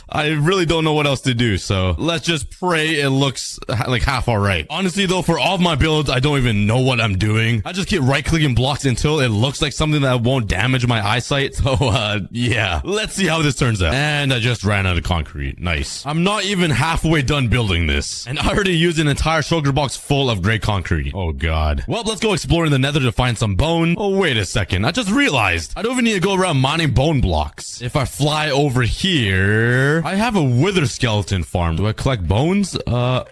I really don't know what else to do, so let's just pray it looks like half all right. Honestly though, for all of my builds, I don't even know what I'm doing. I just keep right-clicking blocks until it looks like something that won't damage my eyesight. So yeah, let's see how this turns out. And I just ran out of concrete. Nice. I'm not even halfway done building this, and I already used an entire sugar box full of gray concrete. Oh god. Well, let's go exploring the nether to find some bone. Oh, wait a second. I just realized I don't even need to go around mining bone blocks. If I fly over here, I have a wither skeleton farm. Do I collect bones? I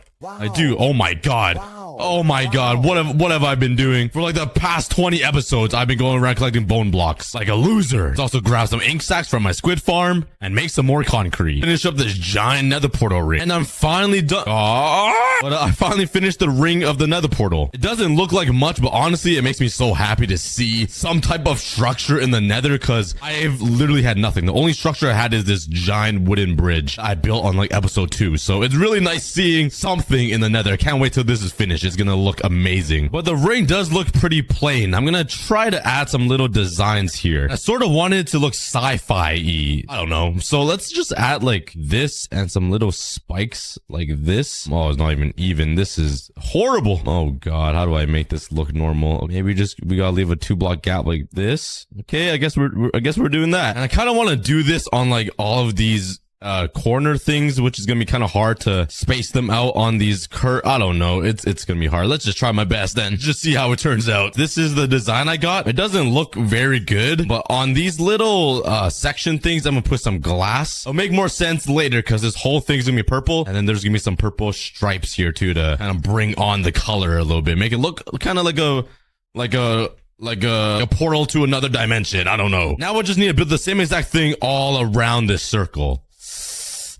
do. Oh my god. Oh my god. What have I been doing? For like the past 20 episodes, I've been going around collecting bone blocks like a loser. Let's also grab some ink sacks from my squid farm and make some more concrete. Finish up this giant nether portal ring. And I'm finally done. But I finally finished the ring of the nether portal. It doesn't look like much, but honestly, it makes me so happy to see some type of structure in the nether because I've literally had nothing. The only structure I had is this giant wooden bridge I built on like episode 2. So it's really nice seeing something in the nether. I can't wait till this is finished. It's gonna look amazing. But the ring does look pretty plain. I'm gonna try to add some little designs here. I sort of wanted it to look sci-fi-y. I don't know. So let's just add like this and some little spikes like this. Oh, it's not even. This is horrible. Oh god, how do I make this look normal? Maybe we gotta leave a 2-block gap like this. Okay, I guess we're doing that. And I kind of want to do this on like all of these corner things, which is gonna be kind of hard to space them out on these I don't know. It's gonna be hard. Let's just try my best then. Just see how it turns out. This is the design I got. It doesn't look very good, but on these little section things, I'm gonna put some glass. It'll make more sense later because this whole thing's gonna be purple, and then there's gonna be some purple stripes here too to kind of bring on the color a little bit, make it look kind of like a portal to another dimension. I don't know. Now we just need to build the same exact thing all around this circle.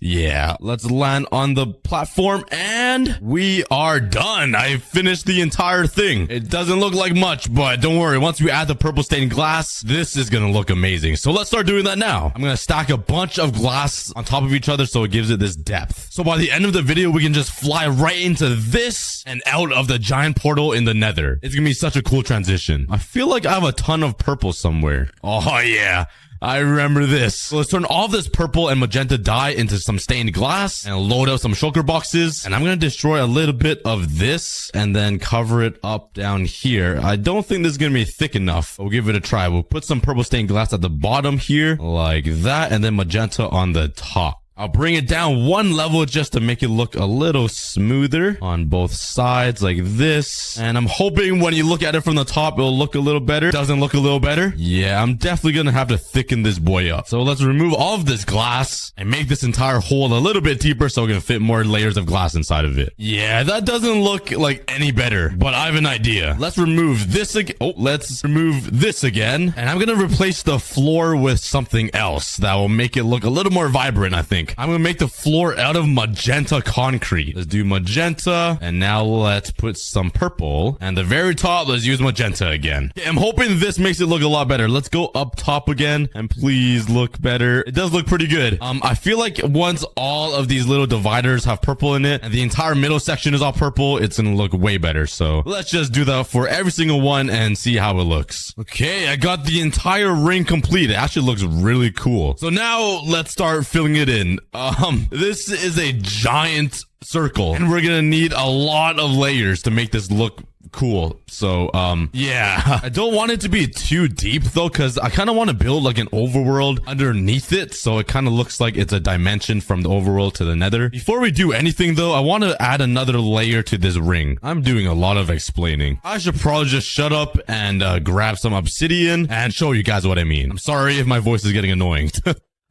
Yeah, let's land on the platform and we are done. I finished the entire thing. It doesn't look like much, but don't worry. Once we add the purple stained glass, this is going to look amazing. So let's start doing that now. I'm going to stack a bunch of glass on top of each other so it gives it this depth. So by the end of the video, we can just fly right into this and out of the giant portal in the nether. It's going to be such a cool transition. I feel like I have a ton of purple somewhere. Oh yeah. I remember this. So let's turn all this purple and magenta dye into some stained glass and load out some shulker boxes. And I'm going to destroy a little bit of this and then cover it up down here. I don't think this is going to be thick enough. We'll give it a try. We'll put some purple stained glass at the bottom here like that, and then magenta on the top. I'll bring it down one level just to make it look a little smoother on both sides like this. And I'm hoping when you look at it from the top, it'll look a little better. Doesn't look a little better? Yeah, I'm definitely going to have to thicken this boy up. So let's remove all of this glass and make this entire hole a little bit deeper so we can fit more layers of glass inside of it. Yeah, that doesn't look like any better, but I have an idea. Let's remove this again. Oh, let's remove this again. And I'm going to replace the floor with something else that will make it look a little more vibrant, I think. I'm gonna make the floor out of magenta concrete. Let's do magenta, and now let's put some purple. And the very top, let's use magenta again. Okay, I'm hoping this makes it look a lot better. Let's go up top again, and please look better. It does look pretty good. I feel like once all of these little dividers have purple in it, and the entire middle section is all purple, it's gonna look way better. So let's just do that for every single one and see how it looks. Okay, I got the entire ring complete. It actually looks really cool. So now let's start filling it in. And this is a giant circle, and we're gonna need a lot of layers to make this look cool. So yeah, I don't want it to be too deep though, because I kind of want to build like an overworld underneath it, so it kind of looks like it's a dimension from the overworld to the nether. Before we do anything though, I want to add another layer to this ring. I'm doing a lot of explaining. I should probably just shut up and grab some obsidian and show you guys what I mean. I'm sorry if my voice is getting annoying.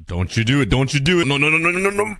Don't you do it. Don't you do it. No, no, no, no, no, no, no.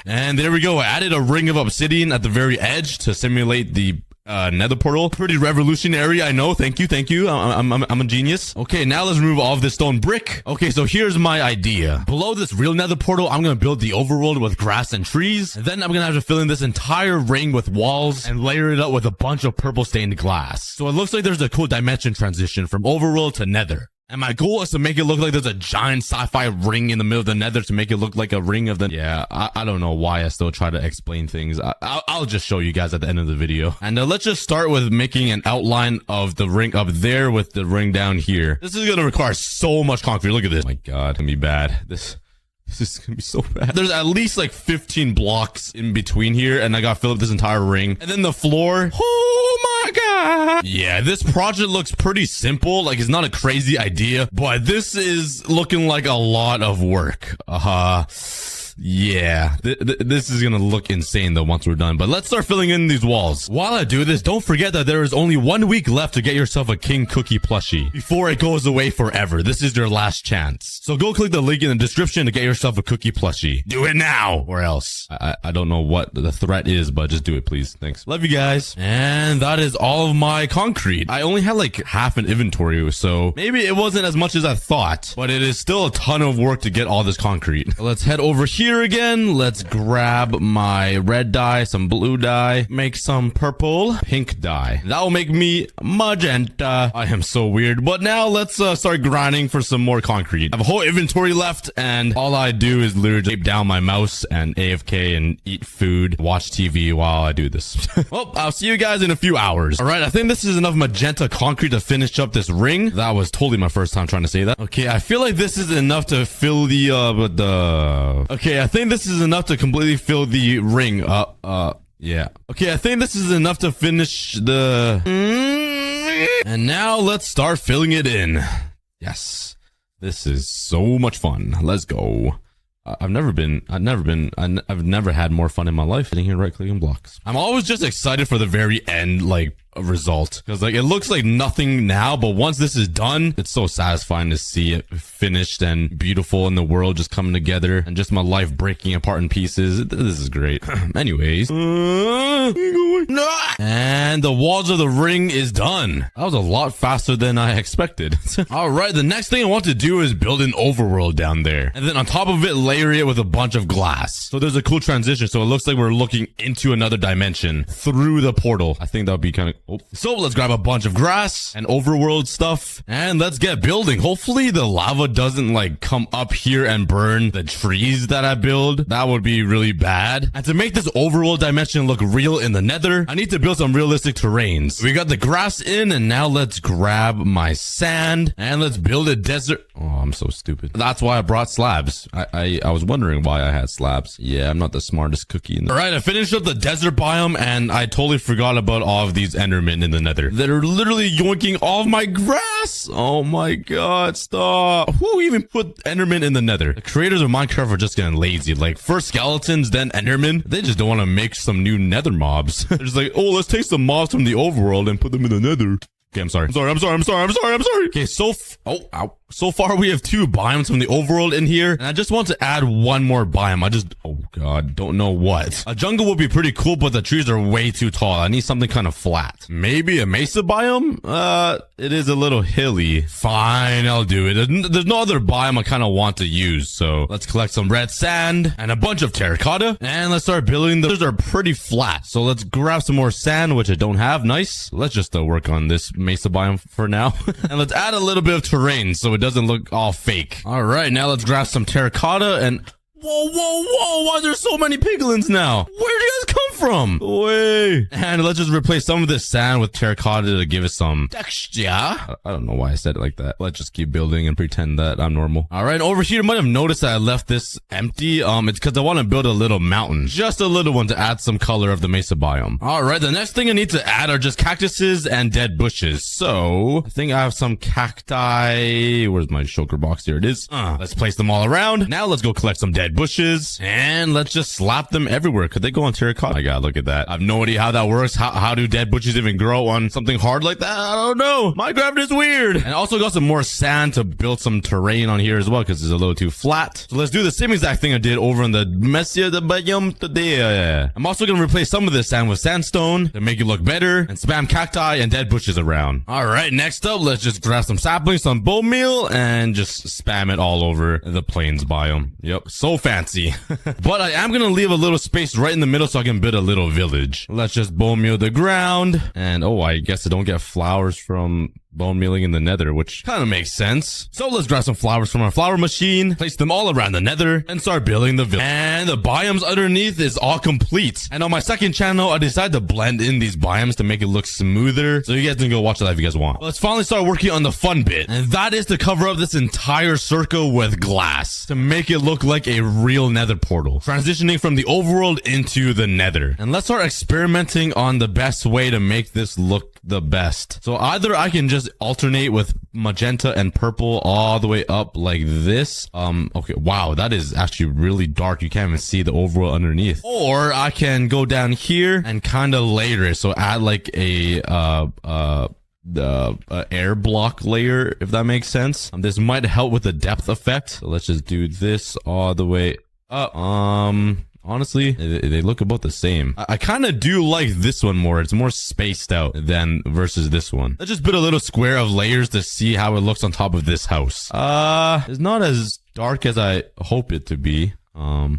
And there we go. I added a ring of obsidian at the very edge to simulate the nether portal. Pretty revolutionary, I know. Thank you, thank you. I'm a genius. Okay, now let's remove all of this stone brick. Okay, so here's my idea. Below this real nether portal, I'm gonna build the overworld with grass and trees. And then I'm gonna have to fill in this entire ring with walls and layer it up with a bunch of purple stained glass. So it looks like there's a cool dimension transition from overworld to nether. And my goal is to make it look like there's a giant sci-fi ring in the middle of the nether to make it look like a ring of the... Yeah, I don't know why I still try to explain things. I'll just show you guys at the end of the video. And let's just start with making an outline of the ring up there with the ring down here. This is going to require so much concrete. Look at this. Oh my God, it's going to be bad. This is going to be so bad. There's at least like 15 blocks in between here, and I got to fill up this entire ring. And then the floor. Oh my God. Yeah, this project looks pretty simple. Like, it's not a crazy idea, but this is looking like a lot of work. Yeah, this is gonna look insane though once we're done, but let's start filling in these walls. While I do this, don't forget that there is only 1 week left to get yourself a King Cookie plushie before it goes away forever. This is your last chance. So go click the link in the description to get yourself a cookie plushie. Do it now or else. I don't know what the threat is, but just do it, please. Thanks. Love you guys. And that is all of my concrete. I only had like half an inventory, so maybe it wasn't as much as I thought, but it is still a ton of work to get all this concrete. Let's head over here again. Let's grab my red dye, some blue dye, make some purple, pink dye. That will make me magenta. I am so weird. But now let's start grinding for some more concrete. I have a whole inventory left, and all I do is literally tape down my mouse and AFK and eat food, watch TV while I do this. Well, I'll see you guys in a few hours. All right, I think this is enough magenta concrete to finish up this ring. That was totally my first time trying to say that. Okay, I feel like this is enough to fill the okay, I think this is enough to completely fill the ring. Yeah. Okay, I think this is enough to finish the... And now let's start filling it in. Yes. This is so much fun. Let's go. I've never had more fun in my life sitting here right clicking blocks. I'm always just excited for the very end, like, result, because like it looks like nothing now, but once this is done, it's so satisfying to see it finished and beautiful, and the world just coming together and just my life breaking apart in pieces. This is great. Anyways, and the walls of the ring is done. That was a lot faster than I expected. All right, the next thing I want to do is build an overworld down there, and then on top of it, layer it with a bunch of glass. So there's a cool transition, so it looks like we're looking into another dimension through the portal. I think that would be kind of... So let's grab a bunch of grass and overworld stuff, and let's get building. Hopefully the lava doesn't like come up here and burn the trees that I build. That would be really bad. And to make this overworld dimension look real in the nether, I need to build some realistic terrains. We got the grass in, and now let's grab my sand and let's build a desert. Oh, I'm so stupid. That's why I brought slabs. I was wondering why I had slabs. Yeah, I'm not the smartest cookie in the... All right, I finished up the desert biome, and I totally forgot about all of these endermen in the nether. They're literally yoinking all of my grass. Oh my God, stop. Who even put endermen in the nether? The creators of Minecraft are just getting lazy. Like, first skeletons, then endermen. They just don't want to make some new nether mobs. They're just like, oh, let's take some mobs from the overworld and put them in the nether. Okay, I'm sorry. Okay, so far we have 2 biomes from the overworld in here, and I just want to add one more biome. Oh God, don't know what. A jungle would be pretty cool, but the trees are way too tall. I need something kind of flat. Maybe a mesa biome? It is a little hilly. Fine, I'll do it. There's no other biome I kind of want to use, so let's collect some red sand and a bunch of terracotta, and let's start building. Those are pretty flat, so let's grab some more sand, which I don't have. Nice. Let's just work on this mesa biome for now. And let's add a little bit of terrain so it doesn't look all fake. All right, now let's grab some terracotta and... Whoa, why are there so many piglins now? Where do you guys come from? Wait. And let's just replace some of this sand with terracotta to give it some texture. I don't know why I said it like that. Let's just keep building and pretend that I'm normal. All right, over here, you might have noticed that I left this empty. It's because I want to build a little mountain. Just a little one to add some color of the mesa biome. All right, the next thing I need to add are just cactuses and dead bushes. So, I think I have some cacti. Where's my shulker box? Here it is. Let's place them all around. Now let's go collect some dead bushes. And let's just slap them everywhere. Could they go on terracotta? My God, look at that. I have no idea how that works. How do dead bushes even grow on something hard like that? I don't know. Minecraft is weird. And also got some more sand to build some terrain on here as well because it's a little too flat. So let's do the same exact thing I did over in the mesa biome today. I'm also going to replace some of this sand with sandstone to make it look better and spam cacti and dead bushes around. All right, next up, let's just grab some saplings, some bone meal, and just spam it all over the plains biome. Yep, so fancy. But I am going to leave a little space right in the middle so I can build a little village. Let's just bone meal the ground. And oh, I guess I don't get flowers from bone mealing in the nether, which kind of makes sense. So let's grab some flowers from our flower machine, place them all around the nether, and start building the village. And the biomes underneath is all complete. And on my second channel, I decided to blend in these biomes to make it look smoother. So you guys can go watch that if you guys want. Let's finally start working on the fun bit. And that is to cover up this entire circle with glass to make it look like a real nether portal, transitioning from the overworld into the nether. And let's start experimenting on the best way to make this look the best. So either I can just alternate with magenta and purple all the way up like this. Okay, wow, that is actually really dark. You can't even see the overworld underneath. Or I can go down here and kind of layer it. So add like a air block layer, if that makes sense. This might help with the depth effect. So let's just do this all the way up. Honestly, they look about the same. I kind of do like this one more. It's more spaced out than versus this one. Let's just put a little square of layers to see how it looks on top of this house. It's not as dark as I hope it to be.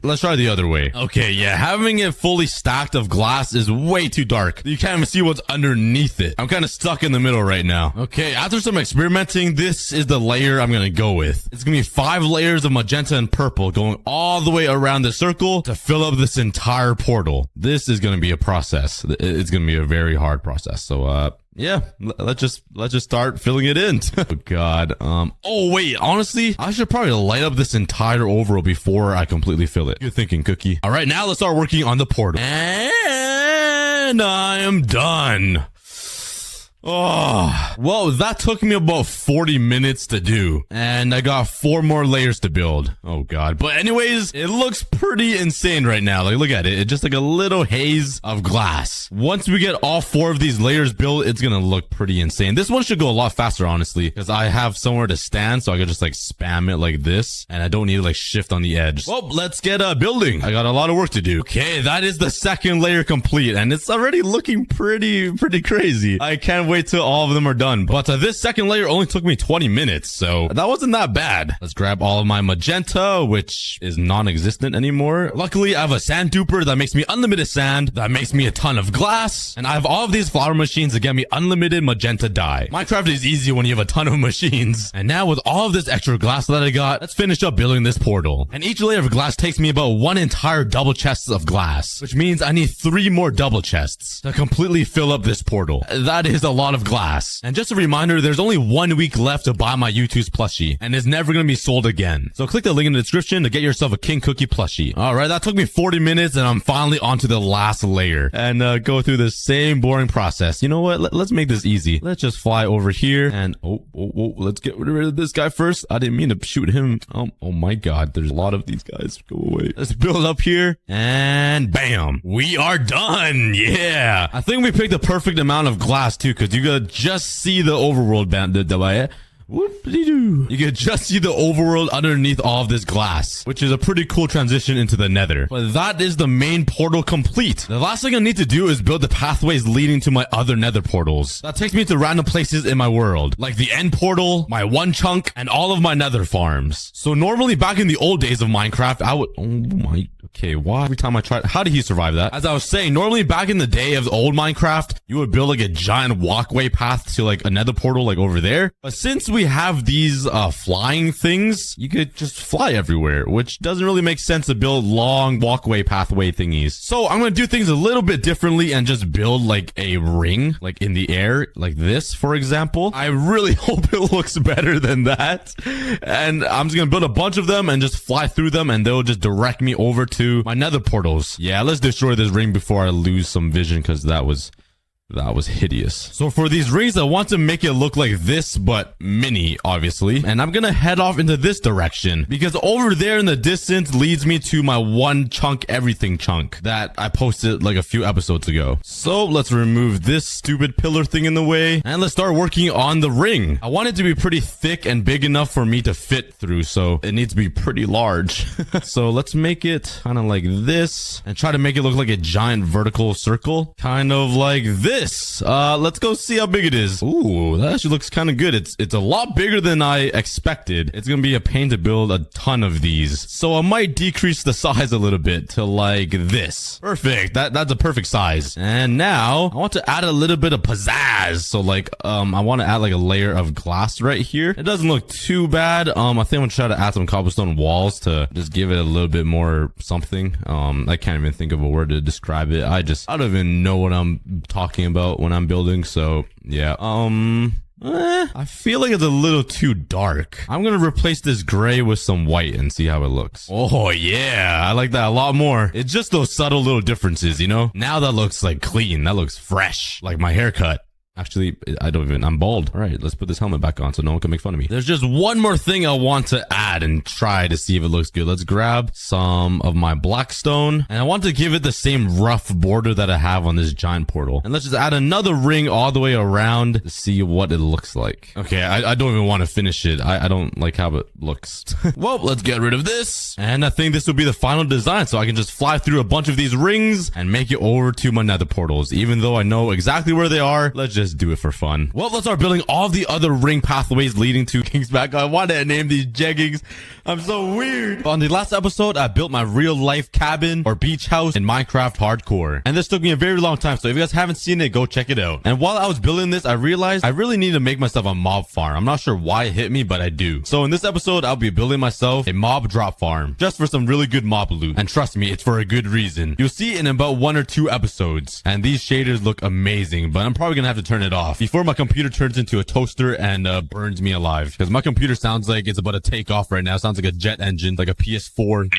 Let's try the other way. Okay, yeah, having it fully stacked of glass is way too dark. You can't even see what's underneath it. I'm kind of stuck in the middle right now. Okay, after some experimenting, this is the layer I'm gonna go with. It's gonna be 5 layers of magenta and purple going all the way around the circle to fill up this entire portal. This is gonna be a process. It's gonna be a very hard process. So, yeah, let's just start filling it in. Oh God. Oh wait, honestly, I should probably light up this entire overworld before I completely fill it. Good thinking, Cookie. All right, now let's start working on the portal. And I am done. Oh, well, that took me about 40 minutes to do. And I got 4 more layers to build. Oh, God. But anyways, it looks pretty insane right now. Like, look at it. It's just like a little haze of glass. Once we get all 4 of these layers built, it's gonna look pretty insane. This one should go a lot faster, honestly, because I have somewhere to stand, so I can just, like, spam it like this. And I don't need to, like, shift on the edge. Well, let's get building. I got a lot of work to do. Okay, that is the second layer complete. And it's already looking pretty crazy. I can't wait till all of them are done. But this second layer only took me 20 minutes, so that wasn't that bad. Let's grab all of my magenta, which is non-existent anymore. Luckily, I have a sand duper that makes me unlimited sand, that makes me a ton of glass, and I have all of these flower machines that get me unlimited magenta dye. Minecraft is easy when you have a ton of machines. And now with all of this extra glass that I got, let's finish up building this portal. And each layer of glass takes me about 1 entire double chest of glass, which means I need 3 more double chests to completely fill up this portal. That is a lot of glass. And just a reminder, there's only 1 week left to buy my YouTube's plushie, and it's never gonna be sold again. So click the link in the description to get yourself a King Cookie plushie. Alright, that took me 40 minutes, and I'm finally onto the last layer. And go through the same boring process. You know what? Let's make this easy. Let's just fly over here, and let's get rid of this guy first. I didn't mean to shoot him. Oh my God, there's a lot of these guys. Go away. Let's build up here, and bam! We are done! Yeah! I think we picked the perfect amount of glass, too, because you could just see the overworld Whoop-de-doo. You can just see the overworld underneath all of this glass, which is a pretty cool transition into the nether. But that is the main portal complete. The last thing I need to do is build the pathways leading to my other nether portals. That takes me to random places in my world, like the end portal, my one chunk, and all of my nether farms. So normally back in the old days of Minecraft, I would... Oh my... Okay, why? Every time I tried... How did he survive that? As I was saying, normally back in the day of the old Minecraft, you would build like a giant walkway path to like a nether portal like over there. But since we we have these flying things, you could just fly everywhere, which doesn't really make sense to build long walkway pathway thingies. So I'm going to do things a little bit differently and just build like a ring, like in the air, like this, for example. I really hope it looks better than that. And I'm just going to build a bunch of them and just fly through them, and they'll just direct me over to my nether portals. Yeah, let's destroy this ring before I lose some vision, because that was hideous. So for these rings, I want to make it look like this, but mini, obviously. And I'm gonna head off into this direction, because over there in the distance leads me to my one chunk everything chunk that I posted like a few episodes ago. So let's remove this stupid pillar thing in the way, and let's start working on the ring. I want it to be pretty thick and big enough for me to fit through, so it needs to be pretty large. So let's make it kind of like this, and try to make it look like a giant vertical circle, kind of like this. Let's go see how big it is. Ooh, that actually looks kind of good. It's a lot bigger than I expected. It's gonna be a pain to build a ton of these, so I might decrease the size a little bit to like this. Perfect. That's a perfect size. And now I want to add a little bit of pizzazz. So like I want to add like a layer of glass right here. It doesn't look too bad. I think I'm gonna try to add some cobblestone walls to just give it a little bit more something. I can't even think of a word to describe it. I don't even know what I'm talking about when I'm building. So yeah, I feel like it's a little too dark. I'm gonna replace this gray with some white and see how it looks. Oh yeah, I like that a lot more. It's just those subtle little differences, you know? Now that looks like clean. That looks fresh, like my haircut. Actually, I'm bald. All right, let's put this helmet back on so no one can make fun of me. There's just one more thing I want to add and try to see if it looks good. Let's grab some of my blackstone, and I want to give it the same rough border that I have on this giant portal. And let's just add another ring all the way around to see what it looks like. Okay, I don't even want to finish it. I don't like how it looks. Well, let's get rid of this. And I think this will be the final design, so I can just fly through a bunch of these rings and make it over to my nether portals. Even though I know exactly where they are, let's just do it for fun. Well, let's start building all the other ring pathways leading to King's Back. I wanted to name these jeggings. I'm so weird. On the last episode, I built my real life cabin or beach house in Minecraft Hardcore. And this took me a very long time. So if you guys haven't seen it, go check it out. And while I was building this, I realized I really need to make myself a mob farm. I'm not sure why it hit me, but I do. So in this episode, I'll be building myself a mob drop farm just for some really good mob loot. And trust me, it's for a good reason. You'll see in about 1 or 2 episodes. And these shaders look amazing, but I'm probably gonna have to turn it off before my computer turns into a toaster and burns me alive, because my computer sounds like it's about to take off right now. It sounds like a jet engine, like a PS4.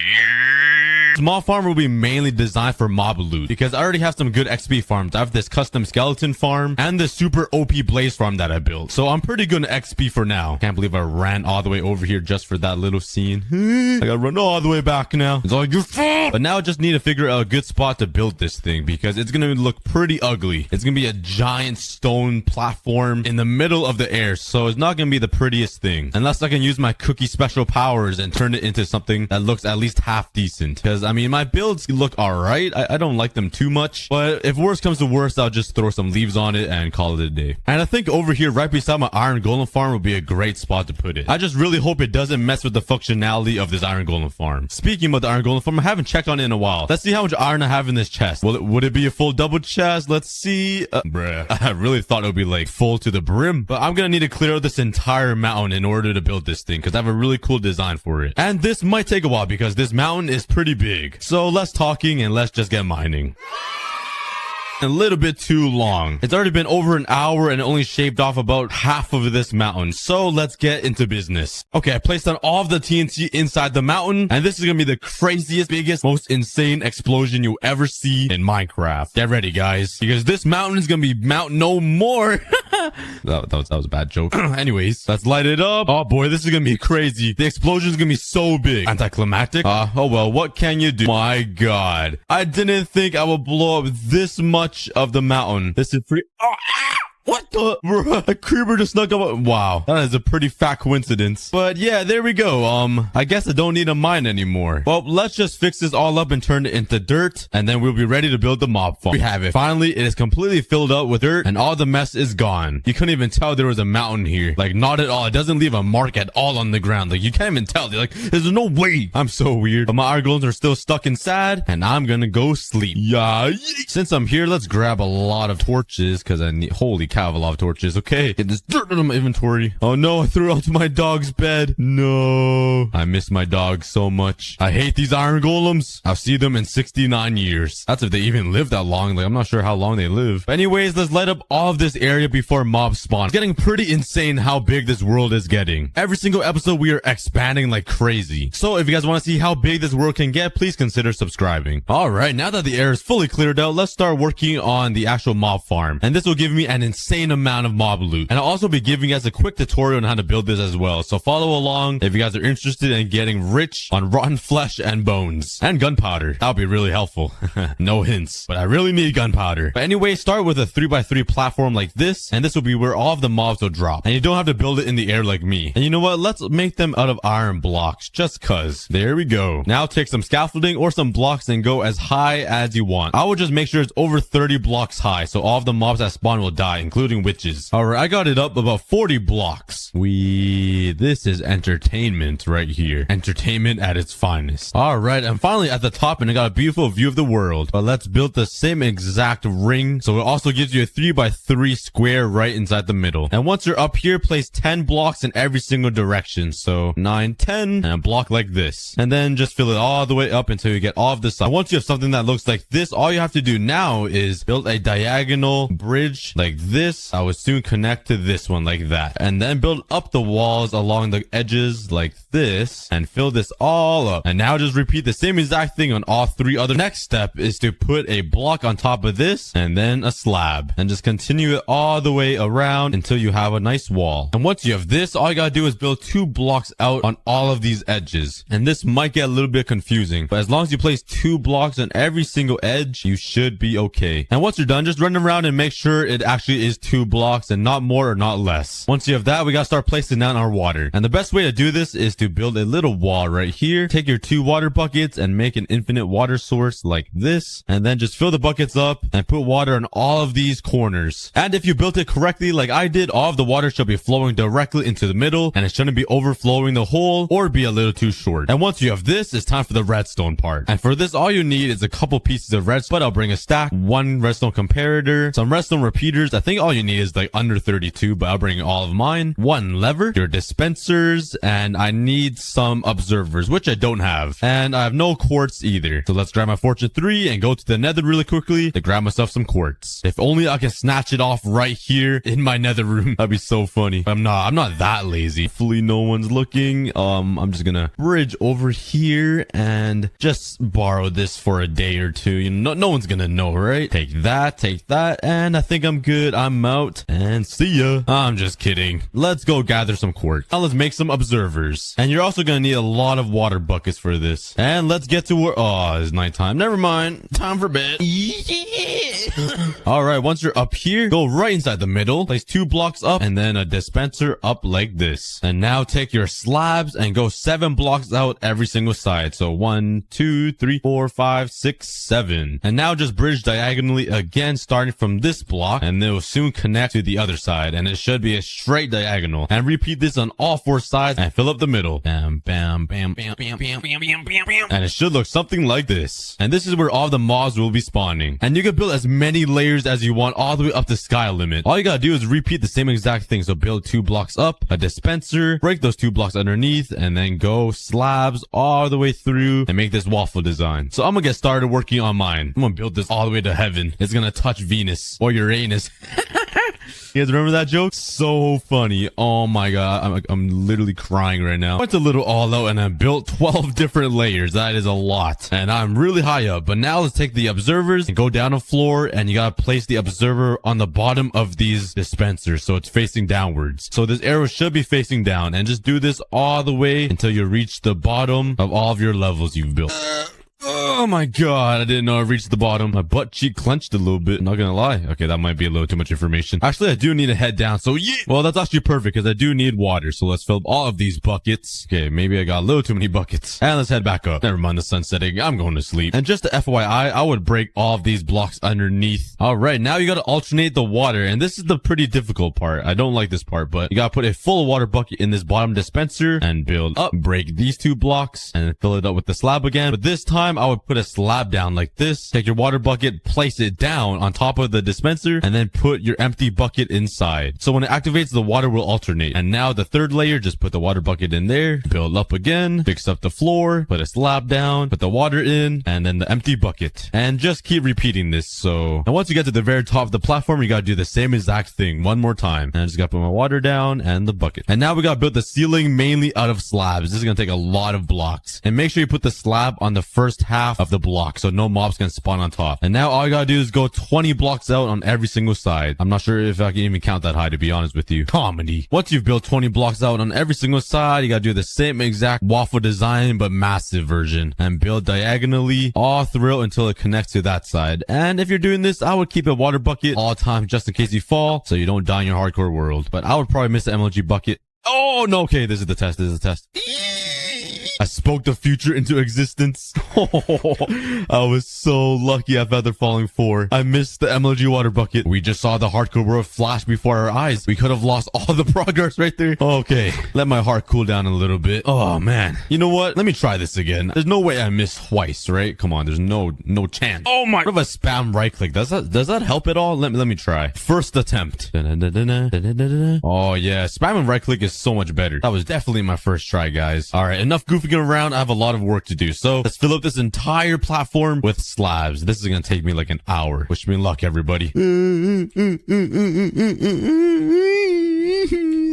Small farm will be mainly designed for mob loot, because I already have some good XP farms. I have this custom skeleton farm and the super OP blaze farm that I built. So I'm pretty good at XP for now. Can't believe I ran all the way over here just for that little scene. I gotta run all the way back now. It's all your fault. But now I just need to figure out a good spot to build this thing, because it's gonna look pretty ugly. It's gonna be a giant stone platform in the middle of the air, so it's not gonna be the prettiest thing. Unless I can use my cookie special powers and turn it into something that looks at least half decent. Because I mean, my builds look alright. I don't like them too much, but if worst comes to worst, I'll just throw some leaves on it and call it a day. And I think over here, right beside my iron golem farm, would be a great spot to put it. I just really hope it doesn't mess with the functionality of this iron golem farm. Speaking about the iron golem farm, I haven't checked on it in a while. Let's see how much iron I have in this chest. Would it be a full double chest? Let's see. Bruh, I really thought it would be like full to the brim, but I'm gonna need to clear out this entire mountain in order to build this thing, because I have a really cool design for it. And this might take a while because this mountain is pretty big. So less talking and let's just get mining. A little bit too long. It's already been over an hour and it only shaved off about half of this mountain. So let's get into business. Okay, I placed on all of the TNT inside the mountain, and this is gonna be the craziest, biggest, most insane explosion you'll ever see in Minecraft. Get ready, guys, because this mountain is gonna be Mount No More. that was a bad joke. Anyways, let's light it up. Oh boy, this is gonna be crazy. The explosion is gonna be so big. Anticlimactic. Oh well, what can you do? My god, I didn't think I would blow up this much of the mountain. This is pretty. Oh, what the? Bruh, a creeper just snuck up. Wow, that is a pretty fat coincidence. But yeah, there we go. I guess I don't need a mine anymore. Well, let's just fix this all up and turn it into dirt, and then we'll be ready to build the mob farm. We have it. Finally, it is completely filled up with dirt, and all the mess is gone. You couldn't even tell there was a mountain here. Like, not at all. It doesn't leave a mark at all on the ground. Like, you can't even tell. Like, there's no way. I'm so weird. But my iron golems are still stuck inside, and I'm gonna go sleep. Yeah. Since I'm here, let's grab a lot of torches, because I need. Holy cav lava torches. Okay, get this dirt out of my inventory. Oh no, I threw it onto my dog's bed. No, I miss my dog so much. I hate these iron golems. I'll see them in 69 years. That's if they even live that long. Like, I'm not sure how long they live. But anyways, let's light up all of this area before mobs spawn. It's getting pretty insane how big this world is getting. Every single episode, we are expanding like crazy. So if you guys want to see how big this world can get, please consider subscribing. All right, now that the air is fully cleared out, let's start working on the actual mob farm. And this will give me an insane amount of mob loot. And I'll also be giving you guys a quick tutorial on how to build this as well. So follow along if you guys are interested in getting rich on rotten flesh and bones. And gunpowder. That would be really helpful. No hints, but I really need gunpowder. But anyway, start with a 3x3 platform like this. And this will be where all of the mobs will drop. And you don't have to build it in the air like me. And you know what? Let's make them out of iron blocks just cuz. There we go. Now take some scaffolding or some blocks and go as high as you want. I will just make sure it's over 30 blocks high so all of the mobs that spawn will die, including witches. Alright, I got it up about 40 blocks. This is entertainment right here. Entertainment at its finest. Alright, I'm finally at the top and I got a beautiful view of the world. But let's build the same exact ring. So it also gives you a 3x3 square right inside the middle. And once you're up here, place 10 blocks in every single direction. So 9, 10, and a block like this. And then just fill it all the way up until you get all of this side. Once you have something that looks like this, all you have to do now is build a diagonal bridge like this. I will soon connect to this one like that. And then build up the walls along the edges like this and fill this all up. And now just repeat the same exact thing on all three other. Next step is to put a block on top of this and then a slab. And just continue it all the way around until you have a nice wall. And once you have this, all you gotta do is build 2 blocks out on all of these edges. And this might get a little bit confusing, but as long as you place 2 blocks on every single edge, you should be okay. And once you're done, just run around and make sure it actually is 2 blocks and not more or not less. Once you have that, we gotta start placing down our water. And the best way to do this is to build a little wall right here. Take your 2 water buckets and make an infinite water source like this. And then just fill the buckets up and put water on all of these corners. And if you built it correctly like I did, all of the water should be flowing directly into the middle and it shouldn't be overflowing the hole or be a little too short. And once you have this, it's time for the redstone part. And for this, all you need is a couple pieces of redstone, but I'll bring a stack, 1 redstone comparator, some redstone repeaters. I think all you need is like under 32, but I'll bring all of mine. 1 lever, your dispensers, and I need some observers, which I don't have. And I have no quartz either. So let's grab my fortune 3 and go to the nether really quickly to grab myself some quartz. If only I can snatch it off right here in my nether room. That'd be so funny. I'm not that lazy. Hopefully no one's looking. I'm just gonna bridge over here and just borrow this for a day or two. You know, no one's gonna know, right? Take that, and I think I'm good. I'm out, and see ya. I'm just kidding. Let's go gather some quartz. Now let's make some observers. And you're also gonna need a lot of water buckets for this. And let's get to work. Oh, it's nighttime. Never mind. Time for bed. All right, once you're up here, go right inside the middle, place 2 blocks up, and then a dispenser up like this. And now take your slabs and go 7 blocks out every single side. So 1, 2, 3, 4, 5, 6, 7. And now just bridge diagonally again, starting from this block, and they will soon connect to the other side. And it should be a straight diagonal. And repeat this on all 4 sides and fill up the middle. Bam, bam, bam, bam, bam, bam, bam, bam, bam, bam. And it should look something like this. And this is where all the mobs will be spawning. And you can build as many layers as you want all the way up to sky limit. All you gotta do is repeat the same exact thing. So build 2 blocks up, a dispenser, break those 2 blocks underneath, and then go slabs all the way through and make this waffle design. So I'm gonna get started working on mine. I'm gonna build this all the way to heaven. It's gonna touch Venus or Uranus. You guys remember that joke? So funny. Oh my god. I'm literally crying right now. I went a little all out and I built 12 different layers. That is a lot. And I'm really high up. But now let's take the observers and go down a floor. And you gotta place the observer on the bottom of these dispensers. So it's facing downwards. So this arrow should be facing down. And just do this all the way until you reach the bottom of all of your levels you've built. Oh my god, I didn't know I reached the bottom. My butt cheek clenched a little bit. Not gonna lie. Okay, that might be a little too much information. Actually, I do need to head down. So yeah. Well, that's actually perfect because I do need water. So let's fill up all of these buckets. Okay, maybe I got a little too many buckets. And let's head back up. Never mind the sun setting. I'm going to sleep. And just to FYI, I would break all of these blocks underneath. All right, now you got to alternate the water. And this is the pretty difficult part. I don't like this part, but you got to put a full water bucket in this bottom dispenser and build up. Break these 2 blocks and fill it up with the slab again. But this time I would would put a slab down like this. Take your water bucket, place it down on top of the dispenser, and then put your empty bucket inside. So when it activates, the water will alternate. And now the third layer, just put the water bucket in there, build up again, fix up the floor, put a slab down, put the water in, and then the empty bucket. And just keep repeating this. So, and once you get to the very top of the platform, you gotta do the same exact thing one more time. And I just gotta put my water down and the bucket. And now we gotta build the ceiling mainly out of slabs. This is gonna take a lot of blocks. And make sure you put the slab on the first half of the block so no mobs can spawn on top. And now all you gotta do is go 20 blocks out on every single side. I'm not sure if I can even count that high, to be honest with you. Comedy. Once you've built 20 blocks out on every single side, you gotta do the same exact waffle design but massive version. And build diagonally all through until it connects to that side. And if you're doing this, I would keep a water bucket all time just in case you fall so you don't die in your hardcore world. But I would probably miss the MLG bucket. Oh, no. Okay, this is the test. This is the test. I spoke the future into existence. I was so lucky at Feather Falling 4. I missed the MLG water bucket. We just saw the hardcore world flash before our eyes. We could have lost all the progress right there. Okay, let my heart cool down a little bit. Oh, man. You know what? Let me try this again. There's no way I missed twice, right? Come on, there's no chance. Oh my. What if I spam right click? Does that help at all? Let me try. First attempt. Oh yeah, spamming right click is so much better. That was definitely my first try, guys. All right, enough goofing around. I have a lot of work to do. So let's fill up this entire platform with slabs. This is gonna take me like an hour. Wish me luck, everybody.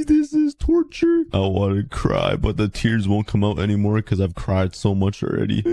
This is torture. I want to cry, but the tears won't come out anymore because I've cried so much already.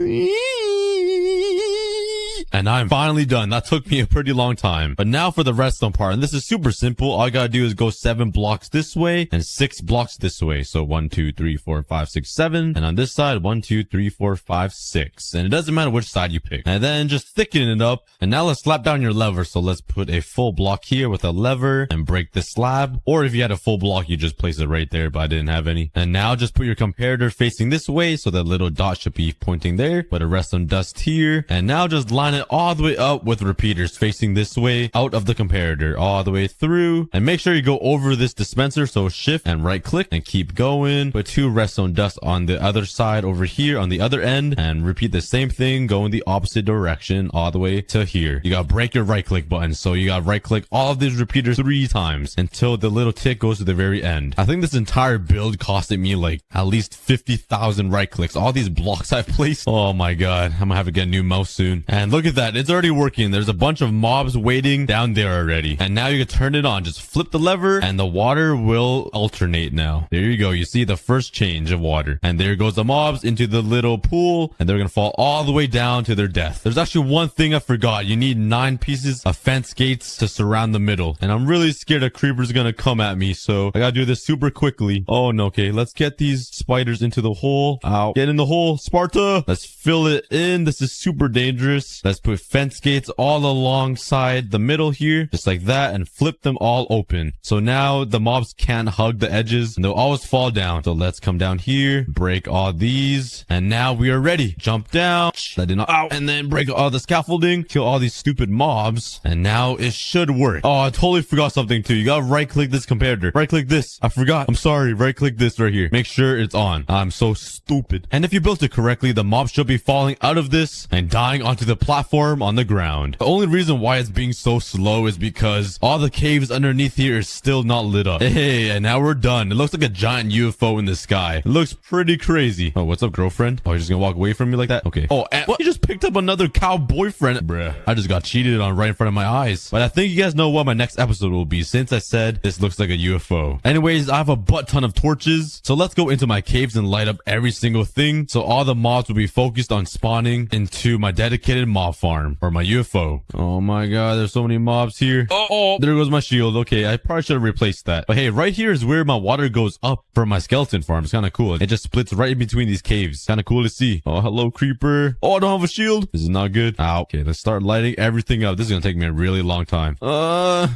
And I'm finally done. That took me a pretty long time. But now for the redstone part. And this is super simple. All I gotta do is go 7 blocks this way and 6 blocks this way. So 1, 2, 3, 4, 5, 6, 7. And on this side, 1, 2, 3, 4, 5, 6. And it doesn't matter which side you pick. And then just thicken it up. And now let's slap down your lever. So let's put a full block here with a lever and break the slab. Or if you had a full block, you just place it right there, but I didn't have any. And now just put your comparator facing this way. So the little dot should be pointing there. Put a redstone dust here. And now just line it all the way up with repeaters facing this way out of the comparator all the way through. And make sure you go over this dispenser. So shift and right click and keep going. Put 2 redstone dust on the other side over here on the other end and repeat the same thing. Go in the opposite direction all the way to here. You gotta break your right click button. So you gotta right click all of these repeaters 3 times until the little tick goes to the very end. I think this entire build costed me like at least 50,000 right clicks. All these blocks I've placed. Oh my god. I'm gonna have to get a new mouse soon. And look at that. It's already working. There's a bunch of mobs waiting down there already. And now you can turn it on. Just flip the lever and the water will alternate now. There you go. You see the first change of water. And there goes the mobs into the little pool. And they're going to fall all the way down to their death. There's actually one thing I forgot. You need 9 pieces of fence gates to surround the middle. And I'm really scared a creeper's going to come at me. So I got to do this super quickly. Oh no. Okay. Let's get these spiders into the hole. Ow. Get in the hole, Sparta. Let's fill it in. This is super dangerous. Let's put fence gates all alongside the middle here, just like that, and flip them all open. So now the mobs can't hug the edges and they'll always fall down. So let's come down here, break all these, and now we are ready. Jump down. That did not. Ow. And then break all the scaffolding, kill all these stupid mobs, and now it should work. Oh, I totally forgot something too. You gotta right click this comparator. Right click this. I forgot. I'm sorry. Right click this right here. Make sure it's on. I'm so stupid. And if you built it correctly, the mob should be falling out of this and dying onto the platform on the ground. The only reason why it's being so slow is because all the caves underneath here is still not lit up. Hey, and now we're done. It looks like a giant UFO in the sky. It looks pretty crazy. Oh, what's up, girlfriend? Oh, you're just gonna walk away from me like that? Okay. Oh, and what? You just picked up another cow boyfriend. Bruh, I just got cheated on right in front of my eyes. But I think you guys know what my next episode will be since I said this looks like a UFO. Anyways, I have a butt ton of torches. So let's go into my caves and light up every single thing. So all the mobs will be focused on spawning into my dedicated mob farm or my UFO. Oh my god, there's so many mobs here. Oh, there goes my shield. Okay, I probably should have replaced that. But hey, right here is where my water goes up for my skeleton farm. It's kind of cool. It just splits right in between these caves. Kind of cool to see. Oh, hello, creeper. Oh, I don't have a shield. This is not good. Ow. Okay, let's start lighting everything up. This is gonna take me a really long time. I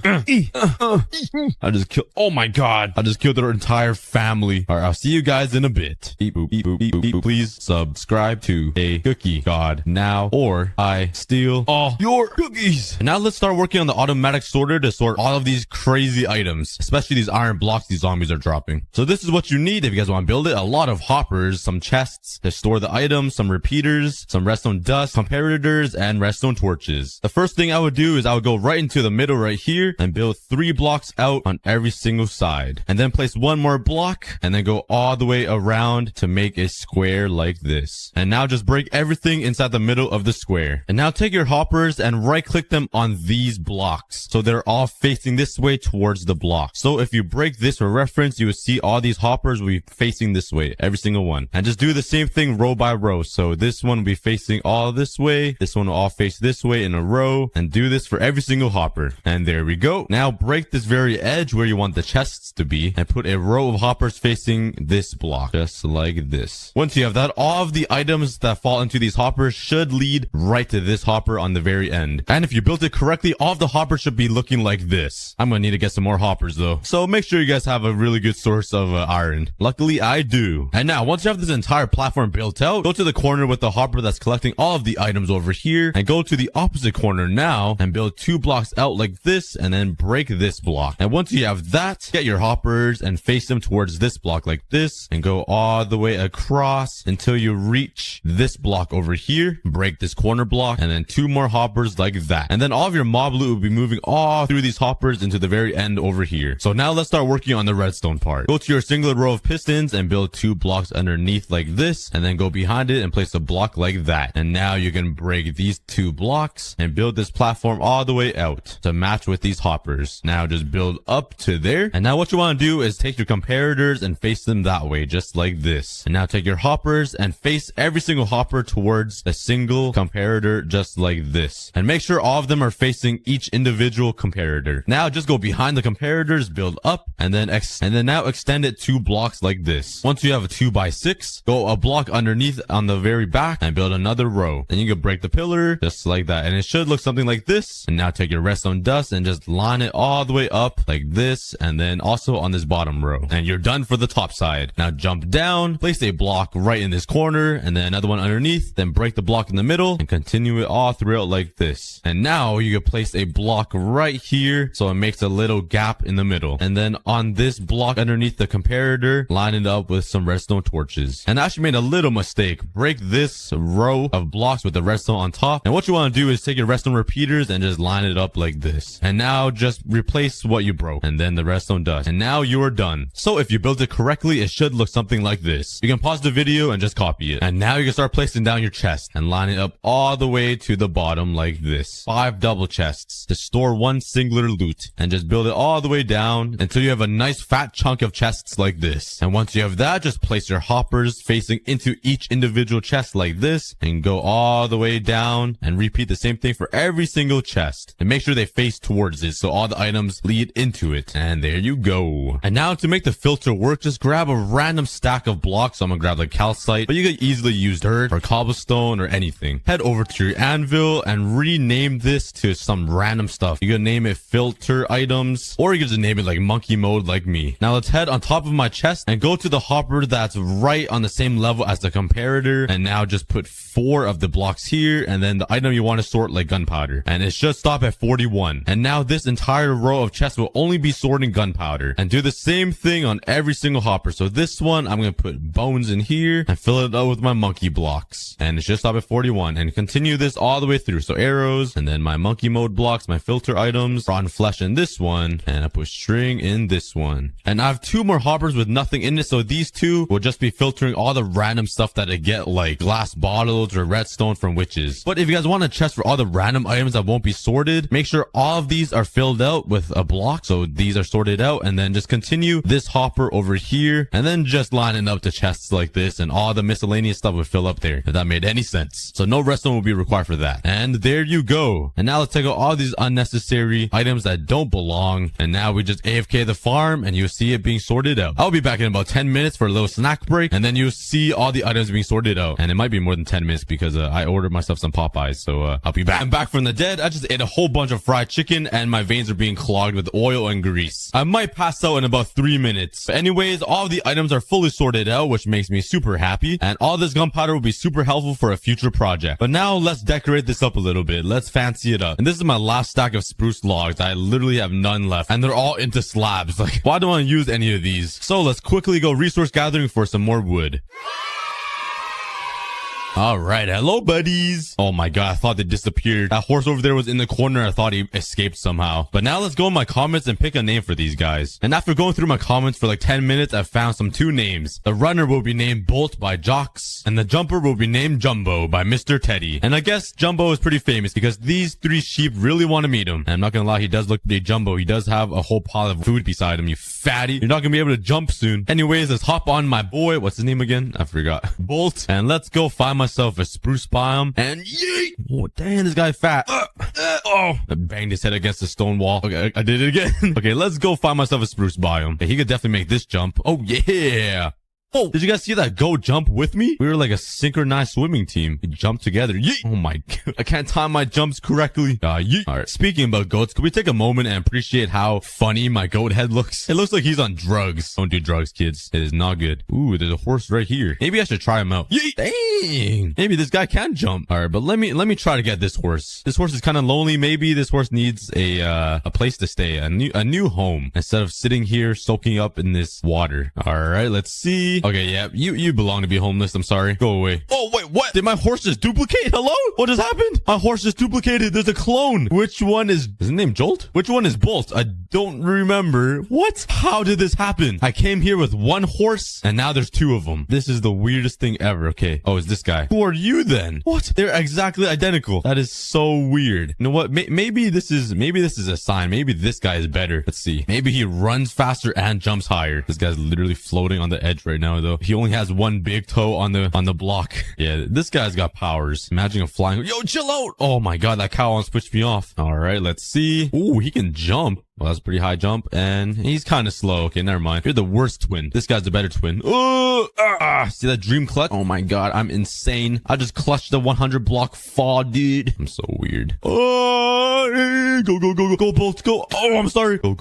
just killed. Oh my god. I just killed their entire family. All right, I'll see you guys in a bit. Beep boop, beep boop, beep boop, beep boop. Please subscribe to aCookieGod now, or I I steal all your cookies. And now let's start working on the automatic sorter to sort all of these crazy items, especially these iron blocks these zombies are dropping. So this is what you need if you guys want to build it. A lot of hoppers, some chests to store the items, some repeaters, some redstone dust, comparators, and redstone torches. The first thing I would do is I would go right into the middle right here and build 3 blocks out on every single side. And then place 1 more block and then go all the way around to make a square like this. And now just break everything inside the middle of the square. And now take your hoppers and right click them on these blocks, so they're all facing this way towards the block. So if you break this for reference, you will see all these hoppers will be facing this way, every single one. And just do the same thing row by row. So this one will be facing all this way, this one will all face this way in a row, and do this for every single hopper. And there we go. Now break this very edge where you want the chests to be and put a row of hoppers facing this block, just like this. Once you have that, all of the items that fall into these hoppers should lead right to this hopper on the very end. And if you built it correctly, all of the hoppers should be looking like this. I'm gonna need to get some more hoppers though, so make sure you guys have a really good source of iron. Luckily I do. And now once you have this entire platform built out, go to the corner with the hopper that's collecting all of the items over here, and go to the opposite corner now and build 2 blocks out like this, and then break this block. And once you have that, get your hoppers and face them towards this block like this, and go all the way across until you reach this block over here. Break this corner block, and then 2 more hoppers like that. And then all of your mob loot will be moving all through these hoppers into the very end over here. So now let's start working on the redstone part. Go to your single row of pistons and build 2 blocks underneath like this, and then go behind it and place a block like that. And now you can break these 2 blocks and build this platform all the way out to match with these hoppers. Now just build up to there. And now what you want to do is take your comparators and face them that way, just like this. And now take your hoppers and face every single hopper towards a single comparator, just like this. And make sure all of them are facing each individual comparator. Now just go behind the comparators, build up, and then now extend it 2 blocks like this. Once you have a 2x6, go a block underneath on the very back and build another row. Then you can break the pillar just like that, and it should look something like this. And now take your redstone dust and just line it all the way up like this, and then also on this bottom row. And you're done for the top side. Now jump down, place a block right in this corner, and then another one underneath, then break the block in the middle and continue it all throughout like this. And now you can place a block right here so it makes a little gap in the middle. And then on this block underneath the comparator, line it up with some redstone torches. And I actually made a little mistake. Break this row of blocks with the redstone on top. And what you want to do is take your redstone repeaters and just line it up like this. And now just replace what you broke, and then the redstone dust. And now you're done. So if you built it correctly, it should look something like this. You can pause the video and just copy it. And now you can start placing down your chest and line it up all the way to the bottom like this. 5 double chests to store 1 singular loot, and just build it all the way down until you have a nice fat chunk of chests like this. And once you have that, just place your hoppers facing into each individual chest like this, and go all the way down and repeat the same thing for every single chest, and make sure they face towards it so all the items lead into it. And there you go. And now to make the filter work, just grab a random stack of blocks. So I'm gonna grab like calcite, but you can easily use dirt or cobblestone or anything. Head over to your anvil and rename this to some random stuff. You can name it filter items, or you can just name it like monkey mode like me. Now let's head on top of my chest and go to the hopper that's right on the same level as the comparator, and now just put 4 of the blocks here, and then the item you want to sort like gunpowder, and it should stop at 41. And now this entire row of chests will only be sorting gunpowder, and do the same thing on every single hopper. So this one I'm gonna put bones in here and fill it up with my monkey blocks, and it should stop at 41, and continue this all the way through. So arrows, and then my monkey mode blocks, my filter items, rotten flesh in this one, and I put string in this one. And I have 2 more hoppers with nothing in it, so these 2 will just be filtering all the random stuff that I get, like glass bottles or redstone from witches. But if you guys want a chest for all the random items that won't be sorted, make sure all of these are filled out with a block, so these are sorted out, and then just continue this hopper over here, and then just line it up to chests like this, and all the miscellaneous stuff would fill up there, if that made any sense. So no redstone will be required for that. And there you go. And now let's take out all these unnecessary items that don't belong, and now we just AFK the farm, and you'll see it being sorted out. I'll be back in about 10 minutes for a little snack break, and then you'll see all the items being sorted out. And it might be more than 10 minutes because I ordered myself some Popeyes, so I'll be back. I'm back from the dead. I just ate a whole bunch of fried chicken, and my veins are being clogged with oil and grease. I might pass out in about 3 minutes. But anyways, all of the items are fully sorted out, which makes me super happy, and all this gunpowder will be super helpful for a future project. But now let's let's decorate this up a little bit. Let's fancy it up. And this is my last stack of spruce logs. I literally have none left. And they're all into slabs. Like, why do I want to use any of these? So let's quickly go resource gathering for some more wood. All right. Hello, buddies. Oh my god. I thought they disappeared. That horse over there was in the corner. I thought he escaped somehow. But now let's go in my comments and pick a name for these guys. And after going through my comments for like 10 minutes, I found two names. The runner will be named Bolt by Jocks. And the jumper will be named Jumbo by Mr. Teddy. And I guess Jumbo is pretty famous because these 3 sheep really want to meet him. And I'm not gonna lie, he does look pretty Jumbo. He does have a whole pile of food beside him, you fatty. You're not gonna be able to jump soon. Anyways, let's hop on my boy. What's his name again? I forgot. Bolt. And let's go find myself a spruce biome. And yeet! Oh, damn, this guy fat. Oh! I banged his head against the stone wall. Okay, I did it again. Okay, let's go find myself a spruce biome. Okay, he could definitely make this jump. Oh, yeah! Oh, did you guys see that goat jump with me? We were like a synchronized swimming team. We jumped together. Yeet! Oh my god. I can't time my jumps correctly. Yeet. Alright. Speaking about goats, could we take a moment and appreciate how funny my goat head looks? It looks like he's on drugs. Don't do drugs, kids. It is not good. Ooh, there's a horse right here. Maybe I should try him out. Yeet! Dang! Maybe this guy can jump. Alright, but let me try to get this horse. This horse is kind of lonely. Maybe this horse needs a place to stay. A new home. Instead of sitting here soaking up in this water. Alright, let's see. Okay, yeah, you belong to be homeless. I'm sorry. Go away. Oh, wait, what? Did my horse just duplicate? Hello? What just happened? My horse just duplicated. There's a clone. Which one is his name Jolt? Which one is Bolt? I don't remember. What? How did this happen? I came here with 1 horse and now there's 2 of them. This is the weirdest thing ever. Okay. Oh, it's this guy. Who are you then? What? They're exactly identical. That is so weird. You know what? Maybe this is a sign. Maybe this guy is better. Let's see. Maybe he runs faster and jumps higher. This guy's literally floating on the edge right now though. He only has 1 big toe on the block. Yeah, this guy's got powers. Imagine him flying. Yo, chill out. Oh my god, that cow almost pushed me off. All right, let's see. Ooh, he can jump. Well, that's a pretty high jump, and he's kind of slow. Okay, never mind. You're the worst twin. This guy's the better twin. See that dream clutch? Oh my god, I'm insane. I just clutched the 100 block fall, dude. I'm so weird. Oh, go, Bolt, go. Oh, I'm sorry. Go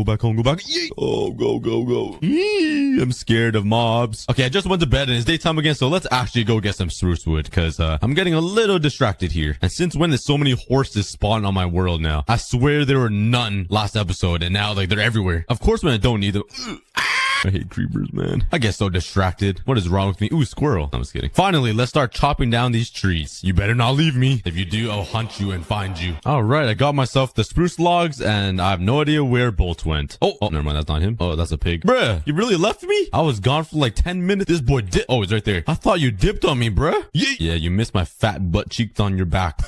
back home, go back. Yee. Oh, go. Yee. I'm scared of mobs. Okay, I just went to bed and it's daytime again, so let's actually go get some spruce wood, because I'm getting a little distracted here. And since when did so many horses spawn on my world now? I swear there were none last episode, and now like they're everywhere. Of course when I don't need them. I hate creepers, man. I get so distracted. What is wrong with me? Ooh, squirrel. I'm just kidding. Finally, let's start chopping down these trees. You better not leave me. If you do, I'll hunt you and find you. All right, I got myself the spruce logs, and I have no idea where Bolt went. Oh, never mind. That's not him. Oh, that's a pig. Bruh, you really left me? I was gone for like 10 minutes. This boy dipped. Oh, he's right there. I thought you dipped on me, bruh. Yeah, you missed my fat butt cheeks on your back.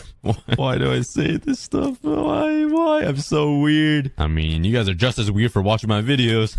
Why do I say this stuff? Why? I'm so weird. I mean, you guys are just as weird for watching my videos.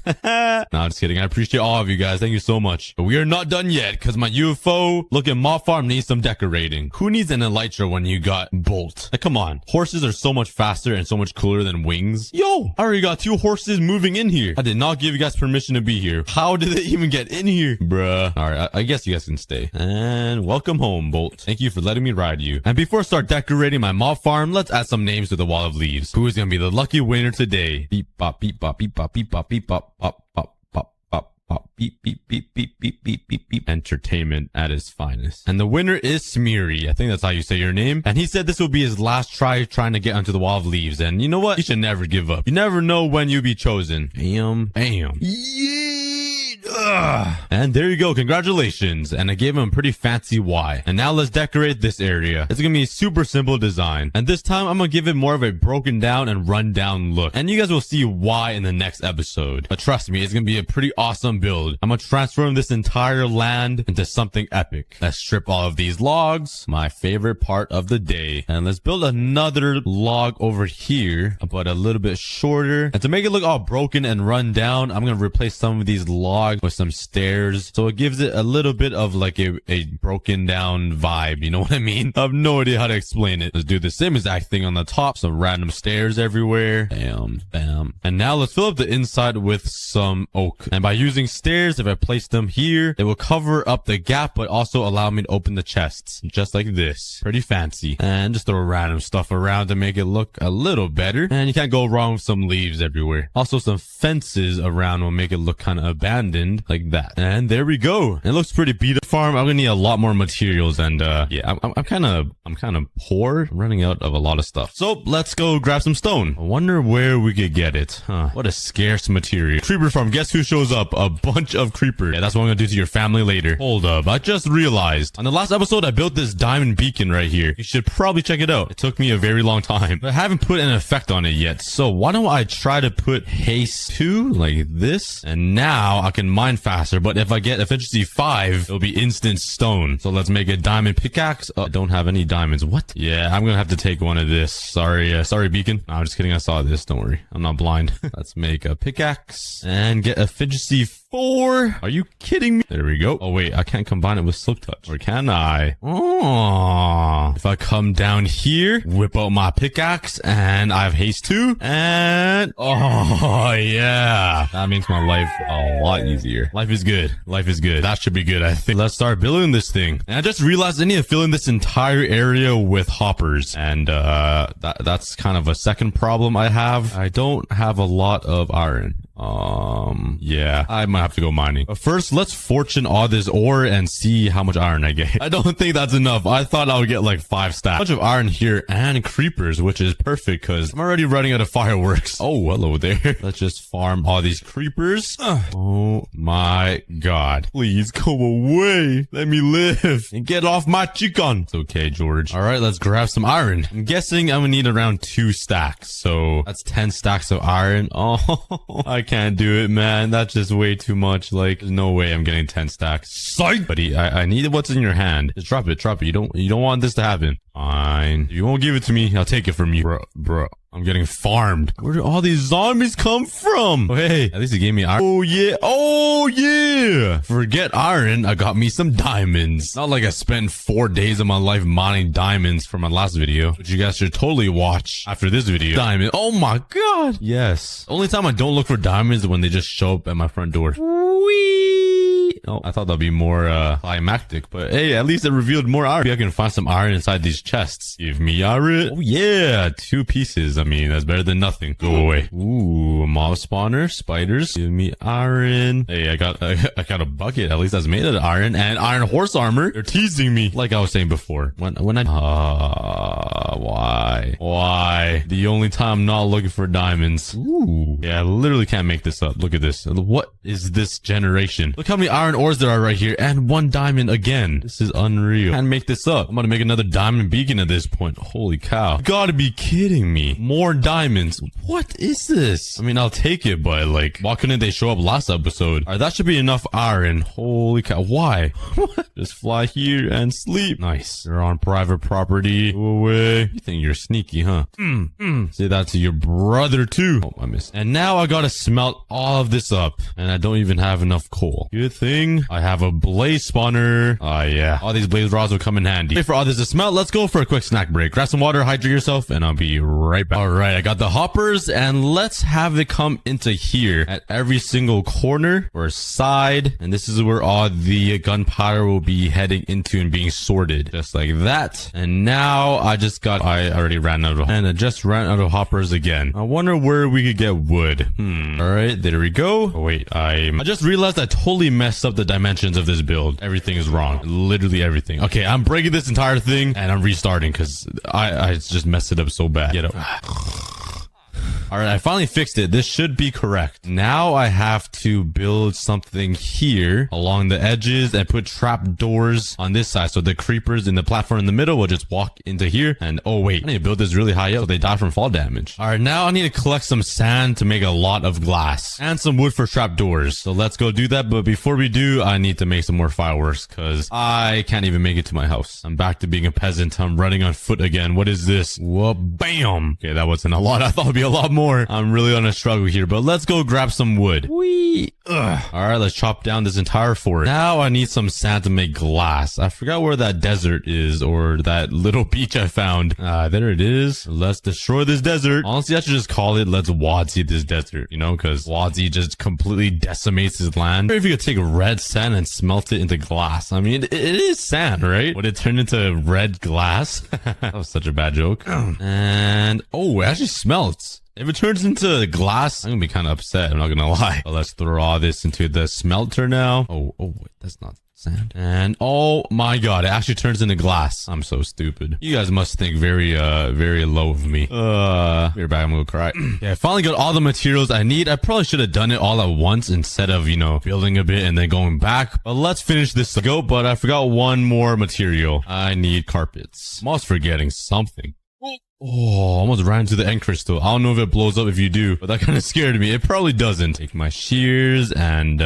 No, I'm just kidding. I appreciate all of you guys. Thank you so much. But we are not done yet, because my UFO looking mob farm needs some decorating. Who needs an elytra when you got Bolt? Like, come on. Horses are so much faster and so much cooler than wings. Yo, I already got 2 horses moving in here. I did not give you guys permission to be here. How did they even get in here? Bruh. All right, I guess you guys can stay. And welcome home, Bolt. Thank you for letting me ride you. And before I start decorating my mob farm, let's add some names to the wall of leaves. Who is gonna be the lucky winner today? Beep bop beep bop beep bop beep bop beep bop pop pop pop pop pop beep beep beep beep beep beep beep beep. Entertainment at its finest. And the winner is Smeary. I think that's how you say your name. And he said this will be his last try trying to get onto the wall of leaves. And you know what? You should never give up. You never know when you'll be chosen. Bam. Yeah. And there you go. Congratulations. And I gave him a pretty fancy Y. And now let's decorate this area. It's gonna be a super simple design. And this time I'm gonna give it more of a broken down and run down look. And you guys will see why in the next episode. But trust me, it's gonna be a pretty awesome build. I'm gonna transform this entire land into something epic. Let's strip all of these logs. My favorite part of the day. And let's build another log over here, but a little bit shorter. And to make it look all broken and run down, I'm gonna replace some of these logs with some stairs, so it gives it a little bit of like a broken down vibe. You know what I mean? I have no idea how to explain it. Let's do the same exact thing on the top. Some random stairs everywhere. Bam, bam. And now let's fill up the inside with some oak. And by using stairs, if I place them here, they will cover up the gap, but also allow me to open the chests just like this. Pretty fancy. And just throw random stuff around to make it look a little better. And you can't go wrong with some leaves everywhere. Also, some fences around will make it look kind of abandoned like that. And there we go. It looks pretty beat up farm, I'm gonna need a lot more materials, and yeah, I'm kind of poor. I'm running out of a lot of stuff. So let's go grab some stone. I wonder where we could get it. Huh? What a scarce material. Creeper farm. Guess who shows up? A bunch of creepers. Yeah, that's what I'm gonna do to your family later. Hold up. I just realized on the last episode I built this diamond beacon right here. You should probably check it out. It took me a very long time, but I haven't put an effect on it yet. So why don't I try to put haste 2 like this, and now I can mine faster. But if I get efficiency 5, it'll be instant stone. So let's make a diamond pickaxe. I don't have any diamonds. What? Yeah, I'm gonna have to take one of this. Sorry beacon. No, I'm just kidding. I saw this. Don't worry. I'm not blind. Let's make a pickaxe and get efficiency 4. Are you kidding me? There we go. Oh wait, I can't combine it with silk touch, or can I? Oh, if I come down here, whip out my pickaxe, and I have haste 2, and oh yeah, that makes my life a lot easier. Life is good. Life is good. That should be good, I think. Let's start building this thing. And I just realized I need to fill in this entire area with hoppers, and that's kind of a second problem I have. I don't have a lot of iron. Yeah, I might have to go mining. But first, let's fortune all this ore and see how much iron I get. I don't think that's enough. I thought I would get like 5 stacks. Bunch of iron here and creepers, which is perfect because I'm already running out of fireworks. Oh, hello there. Let's just farm all these creepers. Oh my god. Please go away. Let me live and get off my chicken. It's okay, George. All right, let's grab some iron. I'm guessing I'm gonna need around 2 stacks. So that's 10 stacks of iron. Oh, I can't do it, man. That's just way too much. Like, there's no way I'm getting 10 stacks. Psych! Buddy, I need what's in your hand. Just drop it. You don't want this to happen. Fine. If you won't give it to me, I'll take it from you. Bro. I'm getting farmed. Where do all these zombies come from? Oh, hey, at least he gave me iron. Oh, yeah. Forget iron. I got me some diamonds. Not like I spent 4 days of my life mining diamonds for my last video, which you guys should totally watch after this video. Diamond. Oh, my God. Yes. Only time I don't look for diamonds is when they just show up at my front door. Whee! Oh, I thought that'd be more climactic, but hey, at least it revealed more iron. Maybe I can find some iron inside these chests. Give me iron. Oh yeah, 2 pieces. I mean, that's better than nothing. Go away. Ooh, mob spawner, spiders. Give me iron. Hey, I got a bucket. At least that's made out of iron and iron horse armor. They're teasing me, like I was saying before. When I why? The only time I'm not looking for diamonds. Ooh, yeah, I literally can't make this up. Look at this. What is this generation? Look how many iron ores there are right here, and 1 diamond again. This is unreal. Can't make this up. I'm gonna make another diamond beacon at this point. Holy cow. You gotta be kidding me. More diamonds. What is this? I mean, I'll take it, but like, why couldn't they show up last episode? Alright, that should be enough iron. Holy cow. Why? Just fly here and sleep. Nice. You're on private property. Go away. You think you're sneaky, huh? Say that to your brother too. Oh, I missed. And now I gotta smelt all of this up, and I don't even have enough coal. Good thing I have a blaze spawner. Oh yeah, all these blaze rods will come in handy. Wait for all this to smelt. Let's go for a quick snack break. Grab some water, hydrate yourself, and I'll be right back. All right, I got the hoppers, and let's have it come into here at every single corner or side, and this is where all the gunpowder will be heading into and being sorted, just like that. And now I already ran out of, and I just ran out of hoppers again. I wonder where we could get wood. All right, there we go. Oh wait, I just realized I totally messed up the dimensions of this build. Everything is wrong. Literally everything. Okay, I'm breaking this entire thing and I'm restarting because I just messed it up so bad. Get up. All right, I finally fixed it. This should be correct. Now I have to build something here along the edges and put trap doors on this side. So the creepers in the platform in the middle will just walk into here. And oh wait, I need to build this really high up so they die from fall damage. All right, now I need to collect some sand to make a lot of glass and some wood for trap doors. So let's go do that. But before we do, I need to make some more fireworks because I can't even make it to my house. I'm back to being a peasant. I'm running on foot again. What is this? Whoa, bam. Okay, that wasn't a lot. I thought it'd be a lot more. I'm really on a struggle here, but let's go grab some wood. Whee! All right, let's chop down this entire forest. Now I need some sand to make glass. I forgot where that desert is, or that little beach I found. There it is. Let's destroy this desert. Honestly, I should just call it Let's Wadsy this desert, you know, because Wadsy just completely decimates his land. Or if you could take red sand and smelt it into glass. I mean, it is sand, right? Would it turn into red glass? That was such a bad joke. And, oh, it actually smelts. If it turns into glass, I'm gonna be kind of upset. I'm not gonna lie. But let's throw all this into the smelter now. Oh, wait, that's not sand. And oh my god, it actually turns into glass. I'm so stupid. You guys must think very low of me. You're back. I'm gonna cry. Yeah, I finally got all the materials I need. I probably should have done it all at once instead of, you know, building a bit and then going back. But let's finish this go. But I forgot one more material. I need carpets. I'm almost forgetting something. Oh, almost ran into the end crystal. I don't know if it blows up if you do, but that kind of scared me. It probably doesn't. Take my shears and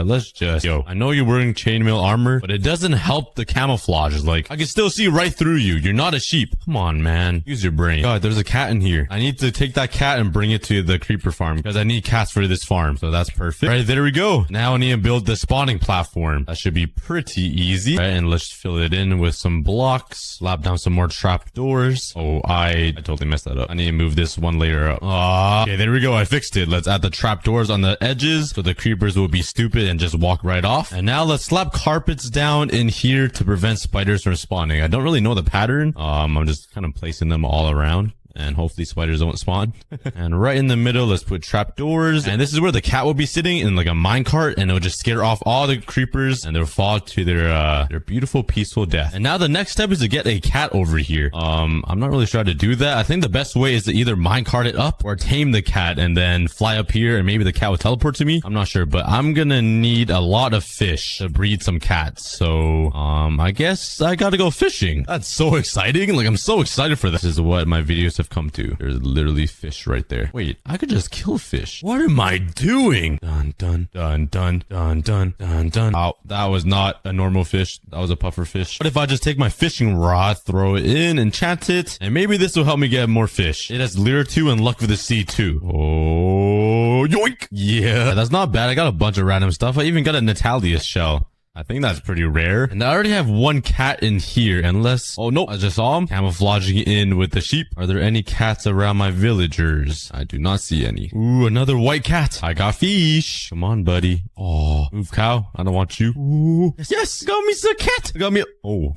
let's just... Yo, I know you're wearing chainmail armor, but it doesn't help the camouflage. Like, I can still see right through you. You're not a sheep. Come on, man. Use your brain. God, there's a cat in here. I need to take that cat and bring it to the creeper farm because I need cats for this farm. So that's perfect. Right, there we go. Now I need to build the spawning platform. That should be pretty easy. Right, and let's fill it in with some blocks. Slap down some more trap doors. Oh, I totally messed that up. I need to move this one layer up. Okay, there we go. I fixed it. Let's add the trap doors on the edges so the creepers will be stupid and just walk right off. And now let's slap carpets down in here to prevent spiders from spawning. I don't really know the pattern. I'm just kind of placing them all around. And hopefully spiders don't spawn. And right in the middle, let's put trapdoors. And this is where the cat will be sitting in like a minecart, and it'll just scare off all the creepers, and they'll fall to their beautiful, peaceful death. And now the next step is to get a cat over here. I'm not really sure how to do that. I think the best way is to either minecart it up or tame the cat and then fly up here, and maybe the cat will teleport to me. I'm not sure, but I'm gonna need a lot of fish to breed some cats. So, I guess I gotta go fishing. That's so exciting. Like, I'm so excited for this. This is what my videos have come to. There's literally fish right there. Wait, I could just kill fish. What am I doing? Dun dun dun dun dun dun dun dun. Oh, that was not a normal fish. That was a puffer fish. What if I just take my fishing rod, throw it in, enchant it, and maybe this will help me get more fish. It has lure 2 and luck with the sea too. Oh, yoink! Yeah, that's not bad. I got a bunch of random stuff. I even got a Natalius shell. I think that's pretty rare. And I already have one cat in here, unless... Oh, no, I just saw him camouflaging in with the sheep. Are there any cats around my villagers? I do not see any. Ooh, another white cat. I got fish. Come on, buddy. Oh, move, cow. I don't want you. Ooh. Yes, got me some cat. Got me... Oh.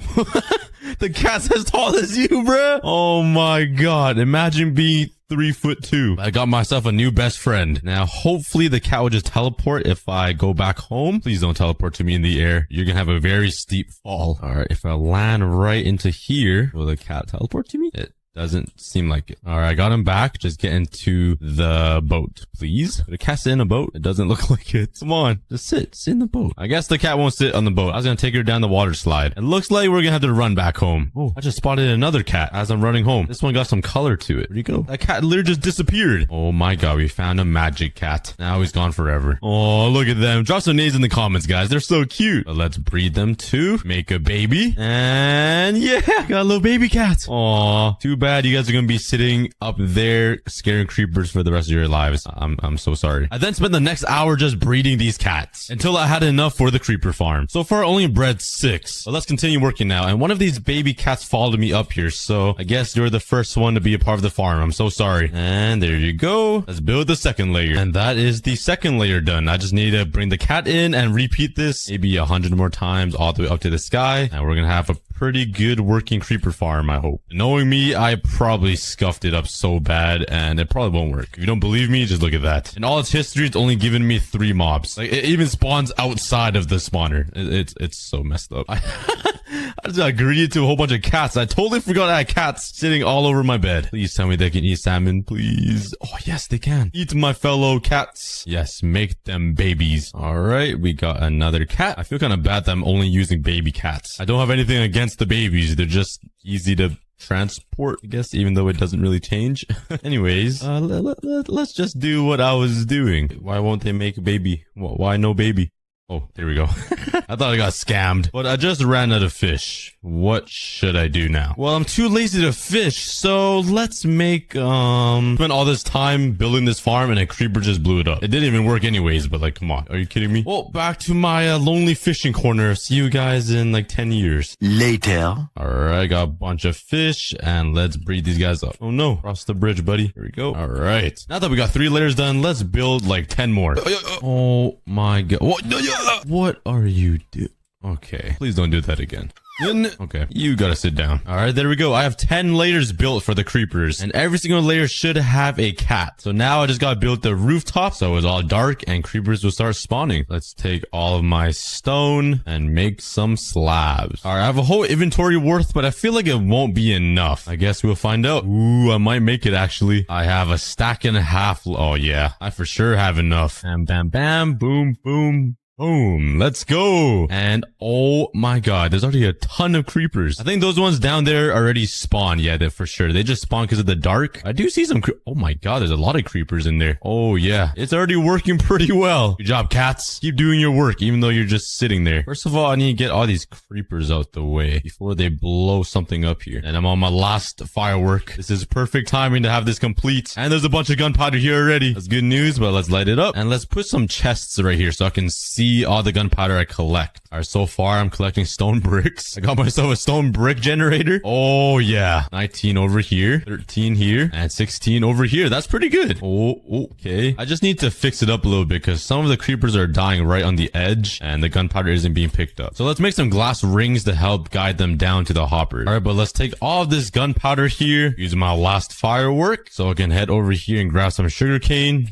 The cat's as tall as you, bruh. Oh, my God. Imagine being 3'2". I got myself a new best friend. Now, hopefully the cat will just teleport if I go back home. Please don't teleport to me in the air. You're gonna have a very steep fall. All right, if I land right into here, will the cat teleport to me? It doesn't seem like it. All right, I got him back. Just get into the boat, please. The cat's in a boat. It doesn't look like it. Come on, just sit in the boat. I guess the cat won't sit on the boat. I was gonna take her down the water slide. It looks like we're gonna have to run back home. Oh, I just spotted another cat as I'm running home. This one got some color to it. Where'd he go? That cat literally just disappeared. Oh my God, we found a magic cat. Now he's gone forever. Oh, look at them. Drop some names in the comments, guys. They're so cute. But let's breed them too. Make a baby. And yeah, got a little baby cat. Aw, too bad you guys are gonna be sitting up there scaring creepers for the rest of your lives. I'm so sorry. I then spent the next hour just breeding these cats until I had enough for the creeper farm. So far, I only bred 6. But let's continue working now. And one of these baby cats followed me up here. So I guess you're the first one to be a part of the farm. I'm so sorry. And there you go. Let's build the second layer. And that is the second layer done. I just need to bring the cat in and repeat this maybe 100 more times all the way up to the sky. And we're gonna have a pretty good working creeper farm, I hope. Knowing me, I probably scuffed it up so bad and it probably won't work. If you don't believe me, just look at that. In all its history, it's only given me 3 mobs. Like, it even spawns outside of the spawner. It's so messed up. I just got greeted to a whole bunch of cats. I totally forgot I had cats sitting all over my bed. Please tell me they can eat salmon, please. Oh, yes, they can. Eat my fellow cats. Yes, make them babies. All right, we got another cat. I feel kind of bad that I'm only using baby cats. I don't have anything against the babies. They're just easy to transport, I guess, even though it doesn't really change. Anyways, let's just do what I was doing. Why won't they make a baby? Why no baby? Oh, there we go. I thought I got scammed, but I just ran out of fish. What should I do now? Well, I'm too lazy to fish, so let's make, spent all this time building this farm and a creeper just blew it up. It didn't even work anyways, but like, come on. Are you kidding me? Well, back to my lonely fishing corner. See you guys in like 10 years. Later. All right, got a bunch of fish and let's breed these guys up. Oh no, cross the bridge, buddy. Here we go. All right. Now that we got 3 layers done, let's build like 10 more. Oh my God. What are you doing? Okay, please don't do that again. Okay, you gotta sit down. All right, there we go. I have 10 layers built for the creepers, and every single layer should have a cat. So now I just gotta build the rooftop so it's all dark and creepers will start spawning. Let's take all of my stone and make some slabs. All right, I have a whole inventory worth, but I feel like it won't be enough. I guess we'll find out. Ooh, I might make it actually. I have a stack and a half. Oh yeah, I for sure have enough. Bam, bam, bam, boom, boom. Boom. Let's go. And oh my god, there's already a ton of creepers. I think those ones down there already spawned. Yeah, they're for sure. They just spawned because of the dark. I do see some oh my god, there's a lot of creepers in there. Oh yeah, it's already working pretty well. Good job, cats. Keep doing your work, even though you're just sitting there. First of all, I need to get all these creepers out the way before they blow something up here. And I'm on my last firework. This is perfect timing to have this complete. And there's a bunch of gunpowder here already. That's good news, but let's light it up. And let's put some chests right here so I can see all the gunpowder I collect. All right, so far I'm collecting stone bricks. I got myself a stone brick generator. Oh yeah, 19 over here, 13 here, and 16 over here. That's pretty good. Oh, okay. I just need to fix it up a little bit because some of the creepers are dying right on the edge and the gunpowder isn't being picked up. So let's make some glass rings to help guide them down to the hopper. All right, but let's take all of this gunpowder here, use my last firework so I can head over here and grab some sugarcane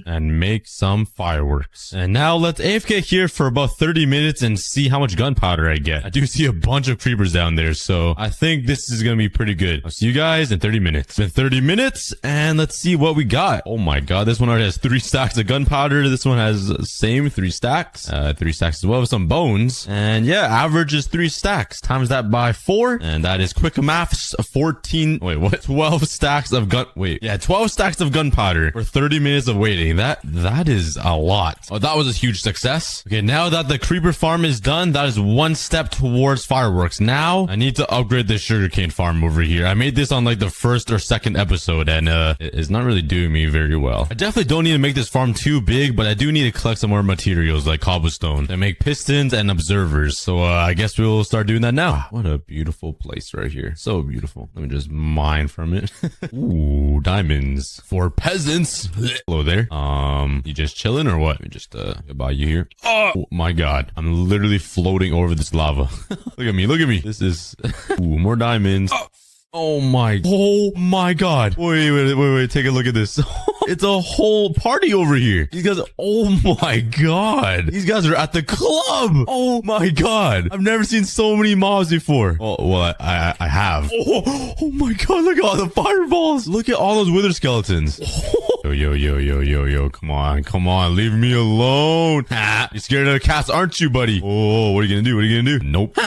and make some fireworks. And now let's AFK here for about 30 minutes and see how much gunpowder I get. I do see a bunch of creepers down there, so I think this is gonna be pretty good. I'll see you guys in 30 minutes. It's been 30 minutes, and let's see what we got. Oh my god, this one already has 3 stacks of gunpowder. This one has the same 3 stacks. 3 stacks as well with some bones. And yeah, average is 3 stacks. Times that by 4, and that is quick maths. 14. Wait, what? 12 stacks of 12 stacks of gunpowder for 30 minutes of waiting. That is a lot. Oh, that was a huge success. Okay, now that the creeper farm is done, that is 1 step towards fireworks. Now I need to upgrade the sugarcane farm over here. I made this on like the 1st or 2nd episode, and it's not really doing me very well. I definitely don't need to make this farm too big, but I do need to collect some more materials like cobblestone to make pistons and observers. So I guess we'll start doing that now. What a beautiful place right here. So beautiful. Let me just mine from it. Ooh, diamonds for peasants. Hello there. You just chilling or what? Let me just goodbye you here. Oh my god, I'm literally floating over this lava. Look at me, look at me. This is ooh, more diamonds. Oh my god. Wait, take a look at this. It's a whole party over here. These guys, oh my god. These guys are at the club. Oh my god. I've never seen so many mobs before. Oh, well, I have. Oh my god, look at all the fireballs. Look at all those wither skeletons. Yo. Come on. Leave me alone. You're scared of the cats, aren't you, buddy? Oh, what are you gonna do? Nope.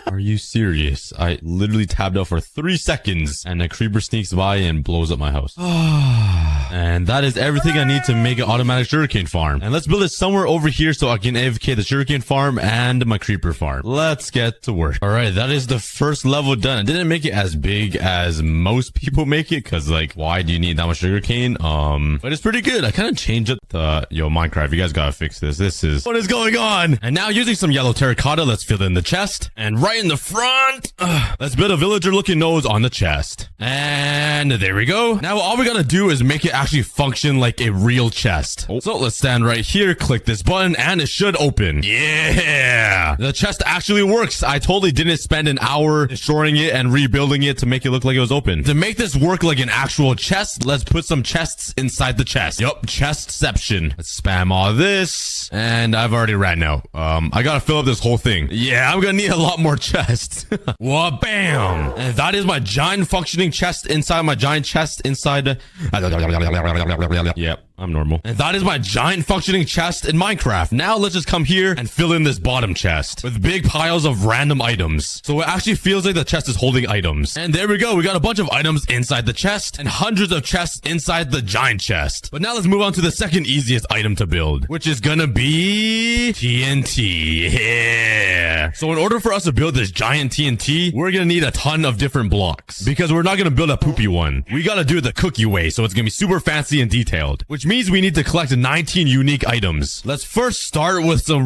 Are you serious? I literally tabbed out for 3 seconds and a creeper sneaks by and blows up my house. And that is everything I need to make an automatic sugarcane farm. And let's build it somewhere over here so I can AFK the sugarcane farm and my creeper farm. Let's get to work. All right, that is the first level done. I didn't make it as big as most people make it because, like, why do you need that much sugarcane? But it's pretty good. I kind of changed up the Minecraft. You guys gotta fix this. This is what is going on. And now using some yellow terracotta, let's fill in the chest. And right in the front, let's build a villager looking nose on the chest. And there we go. Now all we gotta do is make it actually function like a real chest. So let's stand right here, click this button, and it should open. Yeah, the chest actually works. I totally didn't spend an hour destroying it and rebuilding it to make it look like it was open. To make this work like an actual chest, let's put some chests inside the chest. Yup, chestception. Let's spam all this, and I've already ran out. I gotta fill up this whole thing. Yeah, I'm gonna need a lot more chests. Well, bam, and that is my giant functioning chest inside my giant chest inside. Yep, I'm normal. And that is my giant functioning chest in Minecraft. Now let's just come here and fill in this bottom chest with big piles of random items. So it actually feels like the chest is holding items. And there we go. We got a bunch of items inside the chest and hundreds of chests inside the giant chest. But now let's move on to the second easiest item to build, which is gonna be TNT. Yeah. So in order for us to build this giant TNT, we're gonna need a ton of different blocks because we're not gonna build a poopy one. We gotta do it the cookie way. So it's gonna be super fancy and detailed, which means we need to collect 19 unique items. Let's first start with some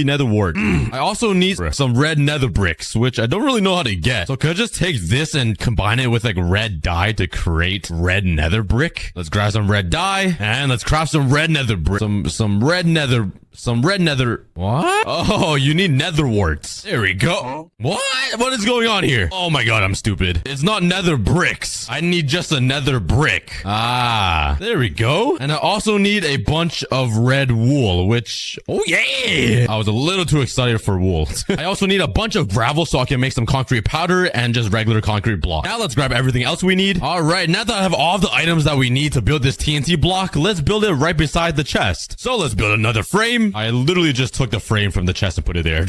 nether wart. I also need some red nether bricks, which I don't really know how to get. So could I just take this and combine it with like red dye to create red nether brick? Let's grab some red dye and let's craft some red nether brick. Some red nether. some red nether. What? Oh, you need nether warts. There we go. What? What is going on here? Oh my god, I'm stupid. It's not nether bricks. I need just a nether brick. Ah, there we go. And I also need a bunch of red wool, which, oh yeah. I was a little too excited for wool. I also need a bunch of gravel so I can make some concrete powder and just regular concrete block. Now let's grab everything else we need. All right, now that I have all the items that we need to build this TNT block, let's build it right beside the chest. So let's build another frame. I literally just took the frame from the chest and put it there.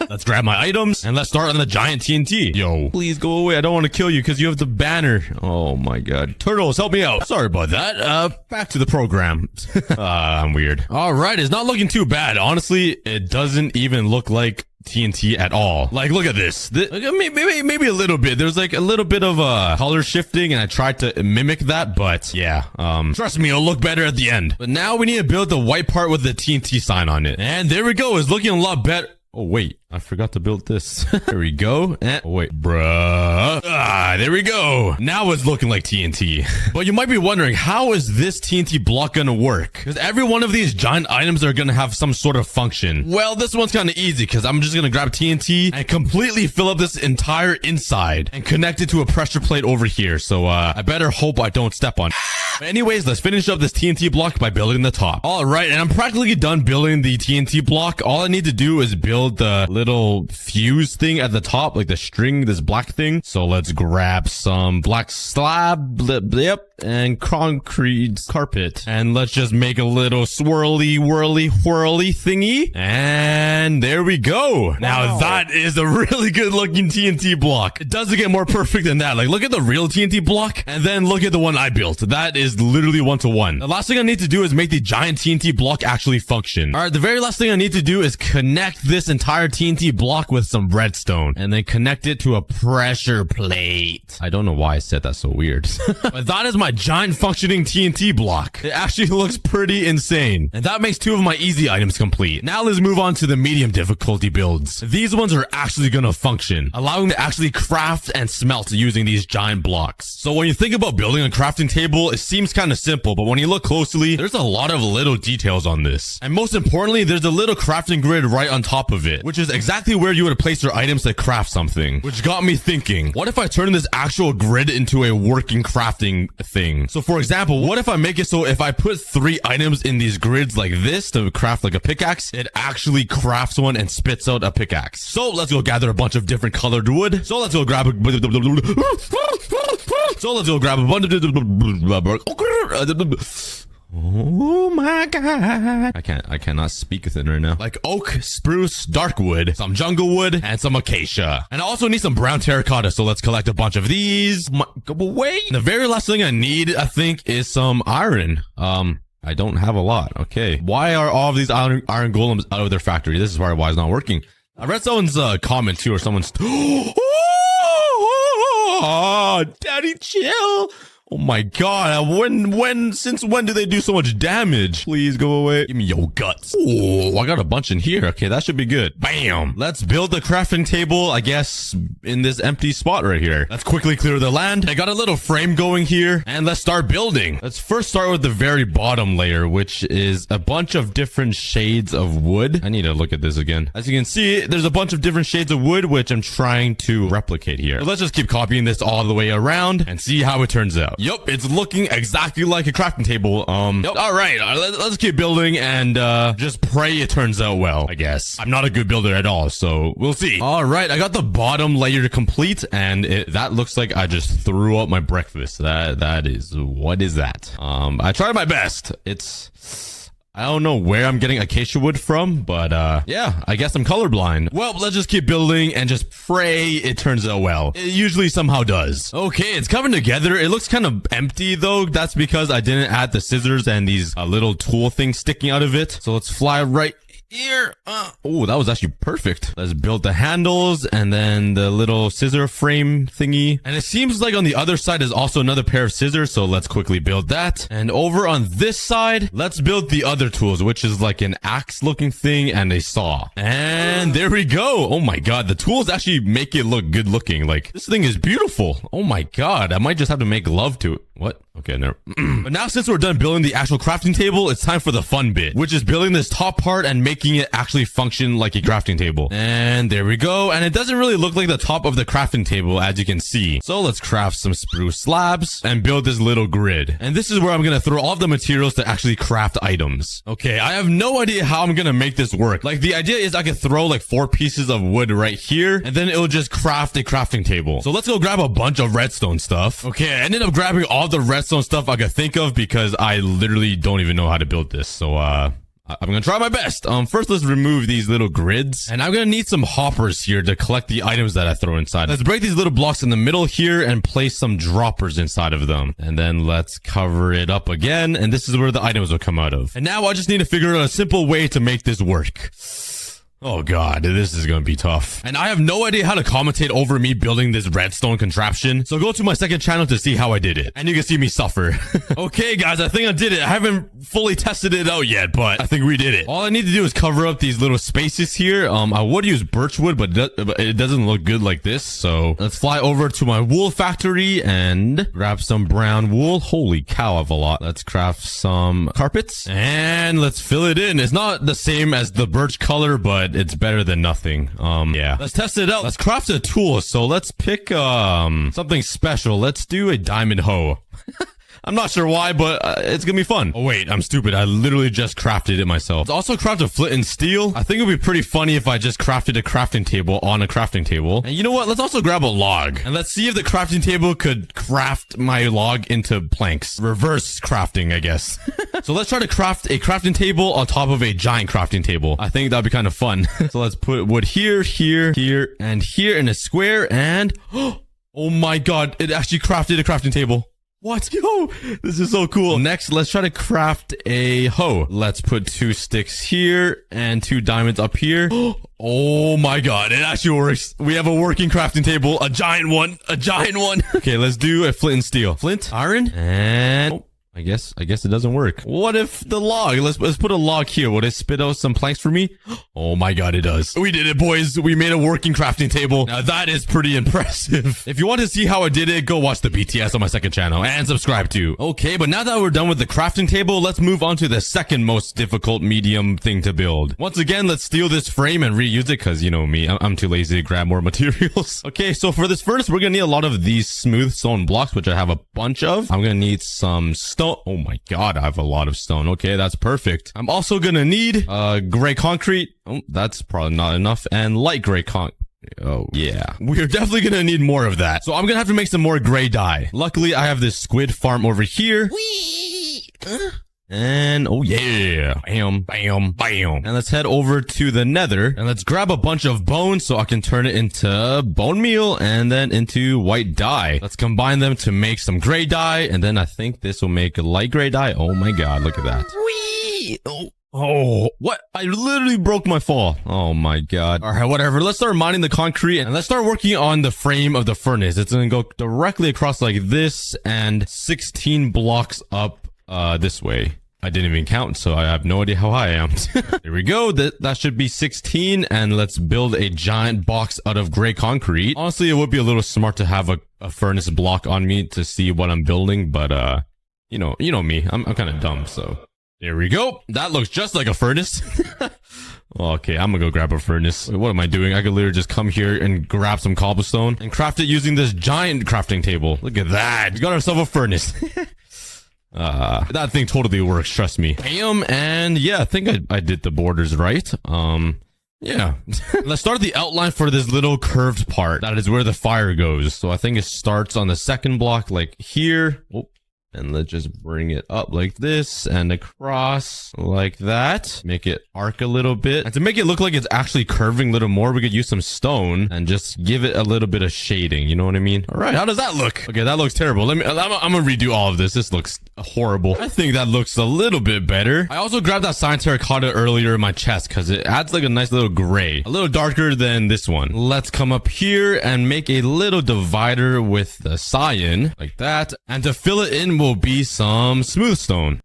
Let's grab my items and let's start on the giant TNT. Yo, please go away. I don't want to kill you because you have the banner. Oh my god. Turtles, help me out. Sorry about that. Back to the program. I'm weird. All right, it's not looking too bad. Honestly, it doesn't even look like TNT at all. Like, look at this. Maybe a little bit. There's like a little bit of color shifting, and I tried to mimic that, but yeah. Trust me, it'll look better at the end. But now we need to build the white part with the TNT sign on it. And there we go. It's looking a lot better. Oh, wait. I forgot to build this. There we go. And, oh, wait. Bruh. Ah, there we go. Now it's looking like TNT. But you might be wondering, how is this TNT block gonna work? Because every one of these giant items are gonna have some sort of function. Well, this one's kind of easy because I'm just gonna grab TNT and completely fill up this entire inside and connect it to a pressure plate over here. So, I better hope I don't step on it. But anyways, let's finish up this TNT block by building the top. All right, and I'm practically done building the TNT block. All I need to do is build the little fuse thing at the top, like the string, this black thing. So let's grab some black slab, yep, and concrete carpet. And let's just make a little swirly, whirly thingy. And there we go. Wow. Now that is a really good looking TNT block. It doesn't get more perfect than that. Like, look at the real TNT block and then look at the one I built. That is literally 1-to-1. The last thing I need to do is make the giant TNT block actually function. All right, the very last thing I need to do is connect this entire TNT block with some redstone and then connect it to a pressure plate. I don't know why I said that so weird. But that is my giant functioning TNT block. It actually looks pretty insane. And that makes 2 of my easy items complete. Now let's move on to the medium difficulty builds. These ones are actually gonna function, allowing me to actually craft and smelt using these giant blocks. So when you think about building a crafting table, it seems kind of simple, but when you look closely, there's a lot of little details on this. And most importantly, there's a little crafting grid right on top of it, which is exactly where you would place your items to craft something, which got me thinking, what if I turn this actual grid into a working crafting thing? So for example, what if I make it so if I put 3 items in these grids like this to craft like a pickaxe, it actually crafts one and spits out a pickaxe. So let's go gather a bunch of different colored wood. So let's go grab a bunch of oh my god. I cannot speak with it right now. Like oak, spruce, dark wood, some jungle wood, and some acacia. And I also need some brown terracotta, so let's collect a bunch of these. Wait. The very last thing I need, I think, is some iron. I don't have a lot. Okay. Why are all of these iron golems out of their factory? This is probably why it's not working. I read someone's comment too, or someone's oh, daddy, chill. Oh my god, since when do they do so much damage? Please go away. Give me your guts. Oh, I got a bunch in here. Okay, that should be good. Bam. Let's build the crafting table, I guess, in this empty spot right here. Let's quickly clear the land. I got a little frame going here, and let's start building. Let's first start with the very bottom layer, which is a bunch of different shades of wood. I need to look at this again. As you can see, there's a bunch of different shades of wood, which I'm trying to replicate here. So let's just keep copying this all the way around and see how it turns out. Yup, it's looking exactly like a crafting table. Yep. All right, let's keep building and just pray it turns out well, I guess. I'm not a good builder at all, so we'll see. All right, I got the bottom layer complete, and that looks like I just threw up my breakfast. That is, what is that? I tried my best. I don't know where I'm getting acacia wood from, but yeah, I guess I'm colorblind. Well, let's just keep building and just pray it turns out well. It usually somehow does. Okay, it's coming together. It looks kind of empty though. That's because I didn't add the scissors and these little tool things sticking out of it. So let's fly right here. Oh, that was actually perfect. Let's build the handles and then the little scissor frame thingy. And it seems like on the other side is also another pair of scissors. So let's quickly build that. And over on this side, let's build the other tools, which is like an axe looking thing and a saw. And there we go. Oh my God. The tools actually make it look good looking. Like this thing is beautiful. Oh my God. I might just have to make love to it. What? Okay, no. But now since we're done building the actual crafting table, it's time for the fun bit, which is building this top part and making it actually function like a crafting table. And there we go. And it doesn't really look like the top of the crafting table, as you can see. So let's craft some spruce slabs and build this little grid. And this is where I'm going to throw all the materials to actually craft items. Okay, I have no idea how I'm going to make this work. Like the idea is I could throw like 4 pieces of wood right here, and then it'll just craft a crafting table. So let's go grab a bunch of redstone stuff. Okay, I ended up grabbing all the redstone stuff I could think of because I literally don't even know how to build this. So, I'm gonna try my best. First let's remove these little grids, and I'm gonna need some hoppers here to collect the items that I throw inside. Let's break these little blocks in the middle here and place some droppers inside of them. And then let's cover it up again, and this is where the items will come out of. And now I just need to figure out a simple way to make this work. Oh God, this is gonna be tough. And I have no idea how to commentate over me building this redstone contraption. So go to my second channel to see how I did it. And you can see me suffer. Okay guys, I think I did it. I haven't fully tested it out yet, but I think we did it. All I need to do is cover up these little spaces here. I would use birch wood, but it doesn't look good like this. So let's fly over to my wool factory and grab some brown wool. Holy cow, I have a lot. Let's craft some carpets and let's fill it in. It's not the same as the birch color, but it's better than nothing. Yeah. Let's test it out. Let's craft a tool. So let's pick, something special. Let's do a diamond hoe. I'm not sure why, but it's gonna be fun. Oh wait, I'm stupid. I literally just crafted it myself. Let's also craft a flint and steel. I think it would be pretty funny if I just crafted a crafting table on a crafting table. And you know what? Let's also grab a log. And let's see if the crafting table could craft my log into planks. Reverse crafting, I guess. So let's try to craft a crafting table on top of a giant crafting table. I think that'd be kind of fun. So let's put wood here, here, here, and here in a square. And oh my God, it actually crafted a crafting table. What? Yo, this is so cool. Next, let's try to craft a hoe. Let's put 2 sticks here and 2 diamonds up here. Oh my God, it actually works. We have a working crafting table, a giant one, a giant one. Okay, let's do a flint and steel. Flint, iron, and... oh. I guess it doesn't work. What if the log? Let's put a log here. Would it spit out some planks for me? Oh my God, it does. We did it, boys. We made a working crafting table. Now that is pretty impressive. If you want to see how I did it, go watch the BTS on my second channel and subscribe too. Okay, but now that we're done with the crafting table, let's move on to the second most difficult medium thing to build. Once again, let's steal this frame and reuse it because you know me, I'm too lazy to grab more materials. Okay, so for this furnace, we're gonna need a lot of these smooth stone blocks, which I have a bunch of. I'm gonna need some stone. Oh my God, I have a lot of stone. Okay, that's perfect. I'm also gonna need gray concrete. Oh, that's probably not enough. And light gray concrete. Oh, yeah. We're definitely gonna need more of that. So I'm gonna have to make some more gray dye. Luckily, I have this squid farm over here. Whee! And, oh yeah, bam, bam, bam. And let's head over to the nether and let's grab a bunch of bones so I can turn it into bone meal and then into white dye. Let's combine them to make some gray dye. And then I think this will make a light gray dye. Oh my God, look at that. Whee! Oh, what? I literally broke my fall. Oh my God. All right, whatever. Let's start mining the concrete and let's start working on the frame of the furnace. It's going to go directly across like this and 16 blocks up this way. I didn't even count, so I have no idea how high I am. There we go. That should be 16. And let's build a giant box out of gray concrete. Honestly, it would be a little smart to have a furnace block on me to see what I'm building. But, you know me. I'm kind of dumb, so... there we go. That looks just like a furnace. Okay, I'm gonna go grab a furnace. Wait, what am I doing? I could literally just come here and grab some cobblestone and craft it using this giant crafting table. Look at that. We got ourselves a furnace. That thing totally works, trust me. Bam, and yeah, I think I did the borders right. Yeah. Let's start the outline for this little curved part. That is where the fire goes. So I think it starts on the second block, like here. Oh. And let's just bring it up like this and across like that. Make it arc a little bit. And to make it look like it's actually curving a little more, we could use some stone and just give it a little bit of shading. You know what I mean? All right, how does that look? Okay, that looks terrible. I'm gonna redo all of this. This looks horrible. I think that looks a little bit better. I also grabbed that cyan terracotta earlier in my chest because it adds like a nice little gray. A little darker than this one. Let's come up here and make a little divider with the cyan like that. And to fill it in will be some smooth stone.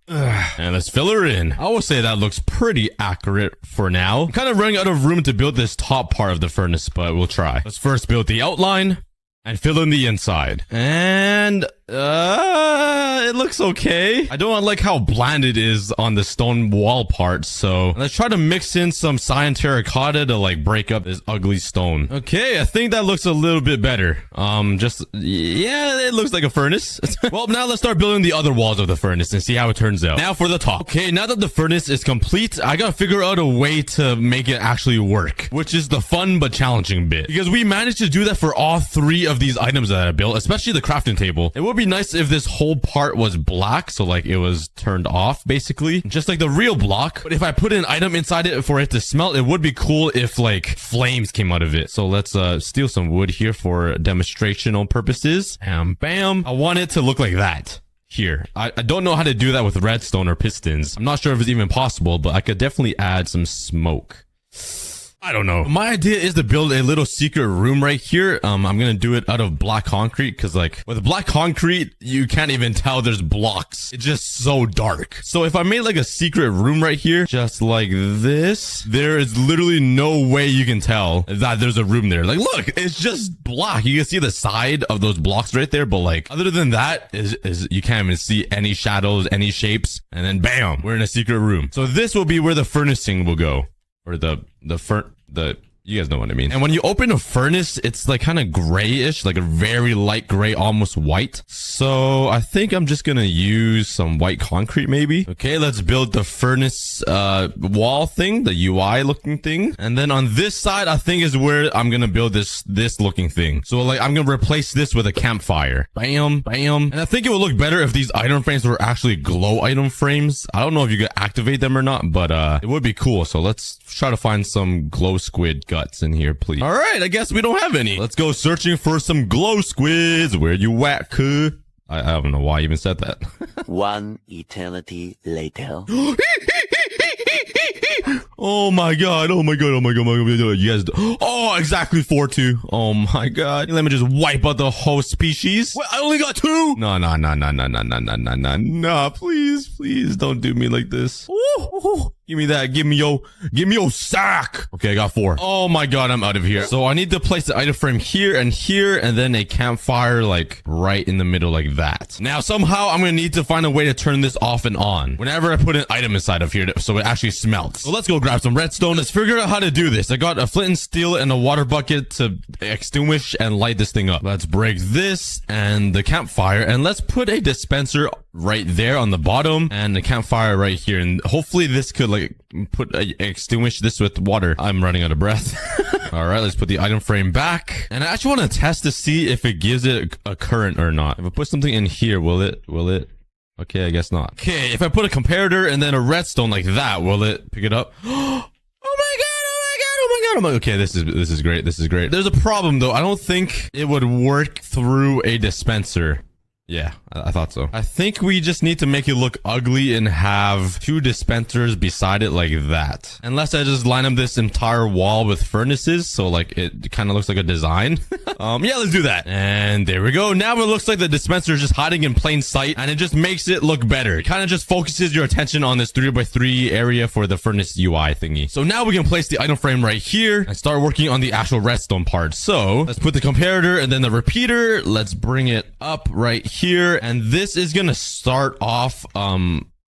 And let's fill her in. I will say that looks pretty accurate for now. I'm kind of running out of room to build this top part of the furnace, but we'll try. Let's first build the outline and fill in the inside. And it looks okay. I don't like how bland it is on the stone wall part, so let's try to mix in some cyan terracotta to like break up this ugly stone. Okay, I think that looks a little bit better. Yeah, it looks like a furnace. Well, now let's start building the other walls of the furnace and see how it turns out. Now for the top. Okay, now that the furnace is complete, I gotta figure out a way to make it actually work, which is the fun but challenging bit, because we managed to do that for all three of these items that I built, especially the crafting table. It would be nice if this whole part was black, so like it was turned off basically, just like the real block. But if I put an item inside it for it to smelt, it would be cool if like flames came out of it. So let's steal some wood here for demonstrational purposes. And bam, I want it to look like that. Here, I don't know how to do that with redstone or pistons. I'm not sure if it's even possible, but I could definitely add some smoke. I don't know. My idea is to build a little secret room right here. I'm gonna do it out of black concrete because like with black concrete, you can't even tell there's blocks. It's just so dark. So if I made like a secret room right here, just like this, there is literally no way you can tell that there's a room there. Like, look, it's just black. You can see the side of those blocks right there, but like other than that is you can't even see any shadows, any shapes. And then bam, we're in a secret room. So this will be where the furnacing will go. Or you guys know what I mean. And when you open a furnace, it's like kind of grayish, like a very light gray, almost white. So I think I'm just gonna use some white concrete maybe. Okay, let's build the furnace wall thing, the UI looking thing. And then on this side, I think is where I'm gonna build this looking thing. So like I'm gonna replace this with a campfire. Bam, bam. And I think it would look better if these item frames were actually glow item frames. I don't know if you could activate them or not, but it would be cool. So let's try to find some glow squid guts in here, please. All right, I guess we don't have any. Let's go searching for some glow squids. Where you at, cuh? I don't know why I even said that. One eternity later. Oh my god, oh my god, oh my god, oh my god, you guys, oh, exactly 4-2. Oh my god, let me just wipe out the whole species. Wait, I only got 2. No, please don't do me like this. Ooh. Give me that. Give me your sack. Okay, I got 4. Oh my god, I'm out of here. So I need to place the item frame here, and then a campfire like right in the middle like that. Now somehow I'm gonna need to find a way to turn this off and on whenever I put an item inside of here so it actually smelts. So let's go grab some redstone. Let's figure out how to do this. I got a flint and steel and a water bucket to extinguish and light this thing up. Let's break this and the campfire, and let's put a dispenser right there on the bottom and the campfire right here, and hopefully this could like extinguish this with water. I'm running out of breath. All right, let's put the item frame back, and I actually want to test to see if it gives it a current or not. If I put something in here, will it? Okay, I guess not. Okay, if I put a comparator and then a redstone like that, will it pick it up? Okay, this is great. This is great. There's a problem though. I don't think it would work through a dispenser. Yeah, I thought so. I think we just need to make it look ugly and have 2 dispensers beside it like that. Unless I just line up this entire wall with furnaces, so like it kind of looks like a design. Yeah, let's do that. And there we go. Now it looks like the dispenser is just hiding in plain sight, and it just makes it look better. It kind of just focuses your attention on this 3x3 area for the furnace UI thingy. So now we can place the item frame right here and start working on the actual redstone part. So let's put the comparator and then the repeater. Let's bring it up right here, and this is gonna start off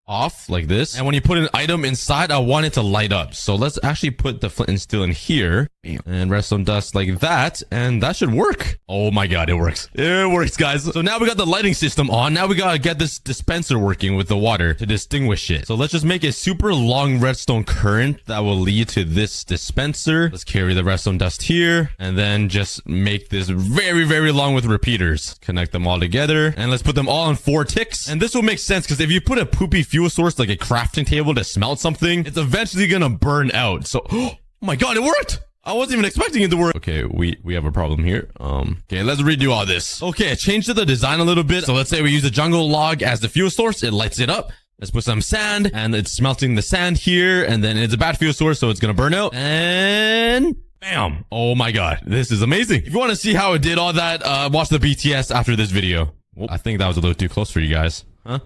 off like this. And when you put an item inside, I want it to light up. So let's actually put the flint and steel in here. Bam. And redstone dust like that. And that should work. Oh my god, it works. It works, guys. So now we got the lighting system on. Now we gotta get this dispenser working with the water to distinguish it. So let's just make a super long redstone current that will lead to this dispenser. Let's carry the redstone dust here. And then just make this very, very long with repeaters. Connect them all together. And let's put them all on 4 ticks. And this will make sense because if you put a poopy fuel source like a crafting table to smelt something, it's eventually gonna burn out. So, oh my god, it worked! I wasn't even expecting it to work. Okay, we have a problem here. Okay, let's redo all this. Okay, I changed the design a little bit. So let's say we use a jungle log as the fuel source. It lights it up. Let's put some sand, and it's smelting the sand here, and then it's a bad fuel source, so it's gonna burn out. And bam! Oh my god, this is amazing. If you want to see how it did all that, watch the BTS after this video. Oh, I think that was a little too close for you guys. Huh?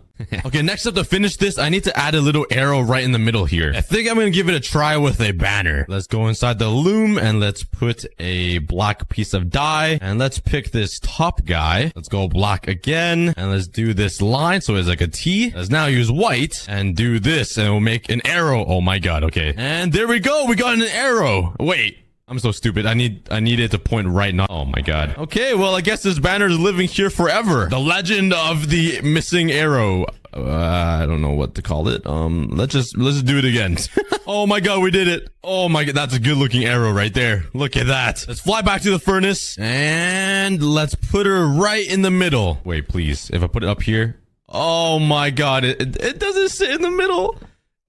Okay, next up to finish this, I need to add a little arrow right in the middle here. I think I'm gonna give it a try with a banner. Let's go inside the loom and let's put a black piece of dye. And let's pick this top guy. Let's go black again. And let's do this line so it's like a T. Let's now use white and do this and we'll make an arrow. Oh my god, okay. And there we go, we got an arrow. Wait. I'm so stupid. I need it to point right now. Oh my god. Okay, well, I guess this banner is living here forever. The legend of the missing arrow. I don't know what to call it. Let's just do it again. Oh my god, we did it. Oh my god, that's a good looking arrow right there. Look at that. Let's fly back to the furnace and let's put her right in the middle. Wait, please. If I put it up here. Oh my god, it doesn't sit in the middle.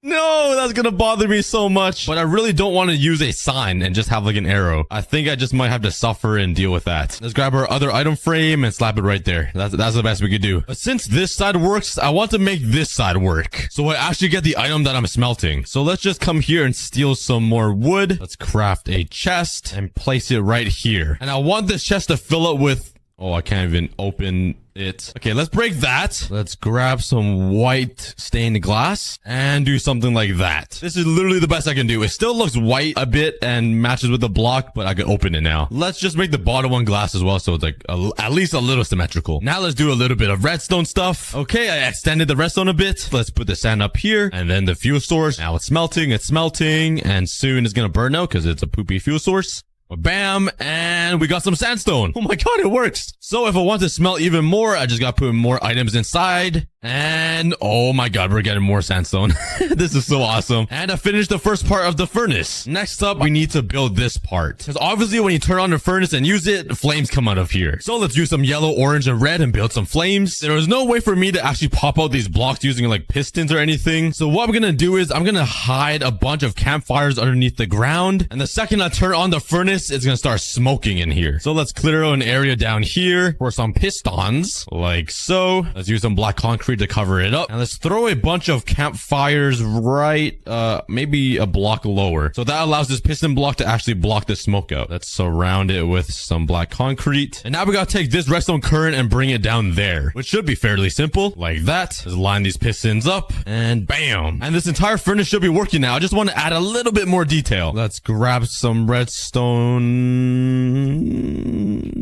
No, that's gonna bother me so much. But I really don't want to use a sign and just have like an arrow. I think I just might have to suffer and deal with that. Let's grab our other item frame and slap it right there. That's the best we could do. But since this side works, I want to make this side work. So I actually get the item that I'm smelting. So let's just come here and steal some more wood. Let's craft a chest and place it right here. And I want this chest to fill up with... Oh, I can't even open it. Okay, let's break that. Let's grab some white stained glass and do something like that. This is literally the best I can do. It still looks white a bit and matches with the block, but I can open it now. Let's just make the bottom one glass as well, so it's like at least a little symmetrical. Now let's do a little bit of redstone stuff. Okay, I extended the redstone a bit. Let's put the sand up here and then the fuel source. Now it's smelting, and soon it's gonna burn out because it's a poopy fuel source. Bam, and we got some sandstone. Oh my god, it works. So if I want to smelt even more, I just gotta put more items inside. And oh my god, we're getting more sandstone. This is so awesome. And I finished the first part of the furnace. Next up, we need to build this part. Because obviously when you turn on the furnace and use it, flames come out of here. So let's use some yellow, orange, and red and build some flames. There was no way for me to actually pop out these blocks using like pistons or anything. So what I'm gonna do is I'm gonna hide a bunch of campfires underneath the ground. And the second I turn on the furnace, it's gonna start smoking in here. So let's clear out an area down here for some pistons, like so. Let's use some black concrete to cover it up. And let's throw a bunch of campfires right, maybe a block lower. So that allows this piston block to actually block the smoke out. Let's surround it with some black concrete. And now we gotta take this redstone current and bring it down there, which should be fairly simple, like that. Let's line these pistons up and bam. And this entire furnace should be working now. I just want to add a little bit more detail. Let's grab some redstone.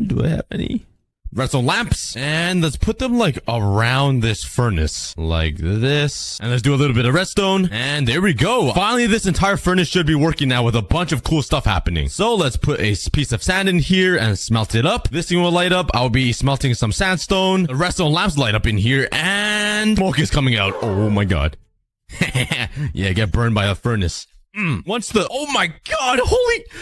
Do I have any? Redstone lamps, and let's put them like around this furnace like this, and let's do a little bit of redstone, and there we go. Finally, this entire furnace should be working now with a bunch of cool stuff happening. So let's put a piece of sand in here and smelt it up. This thing will light up. I'll be smelting some sandstone. The redstone lamps light up in here, and smoke is coming out. Oh my god. Yeah, get burned by a furnace. Once the, oh my god,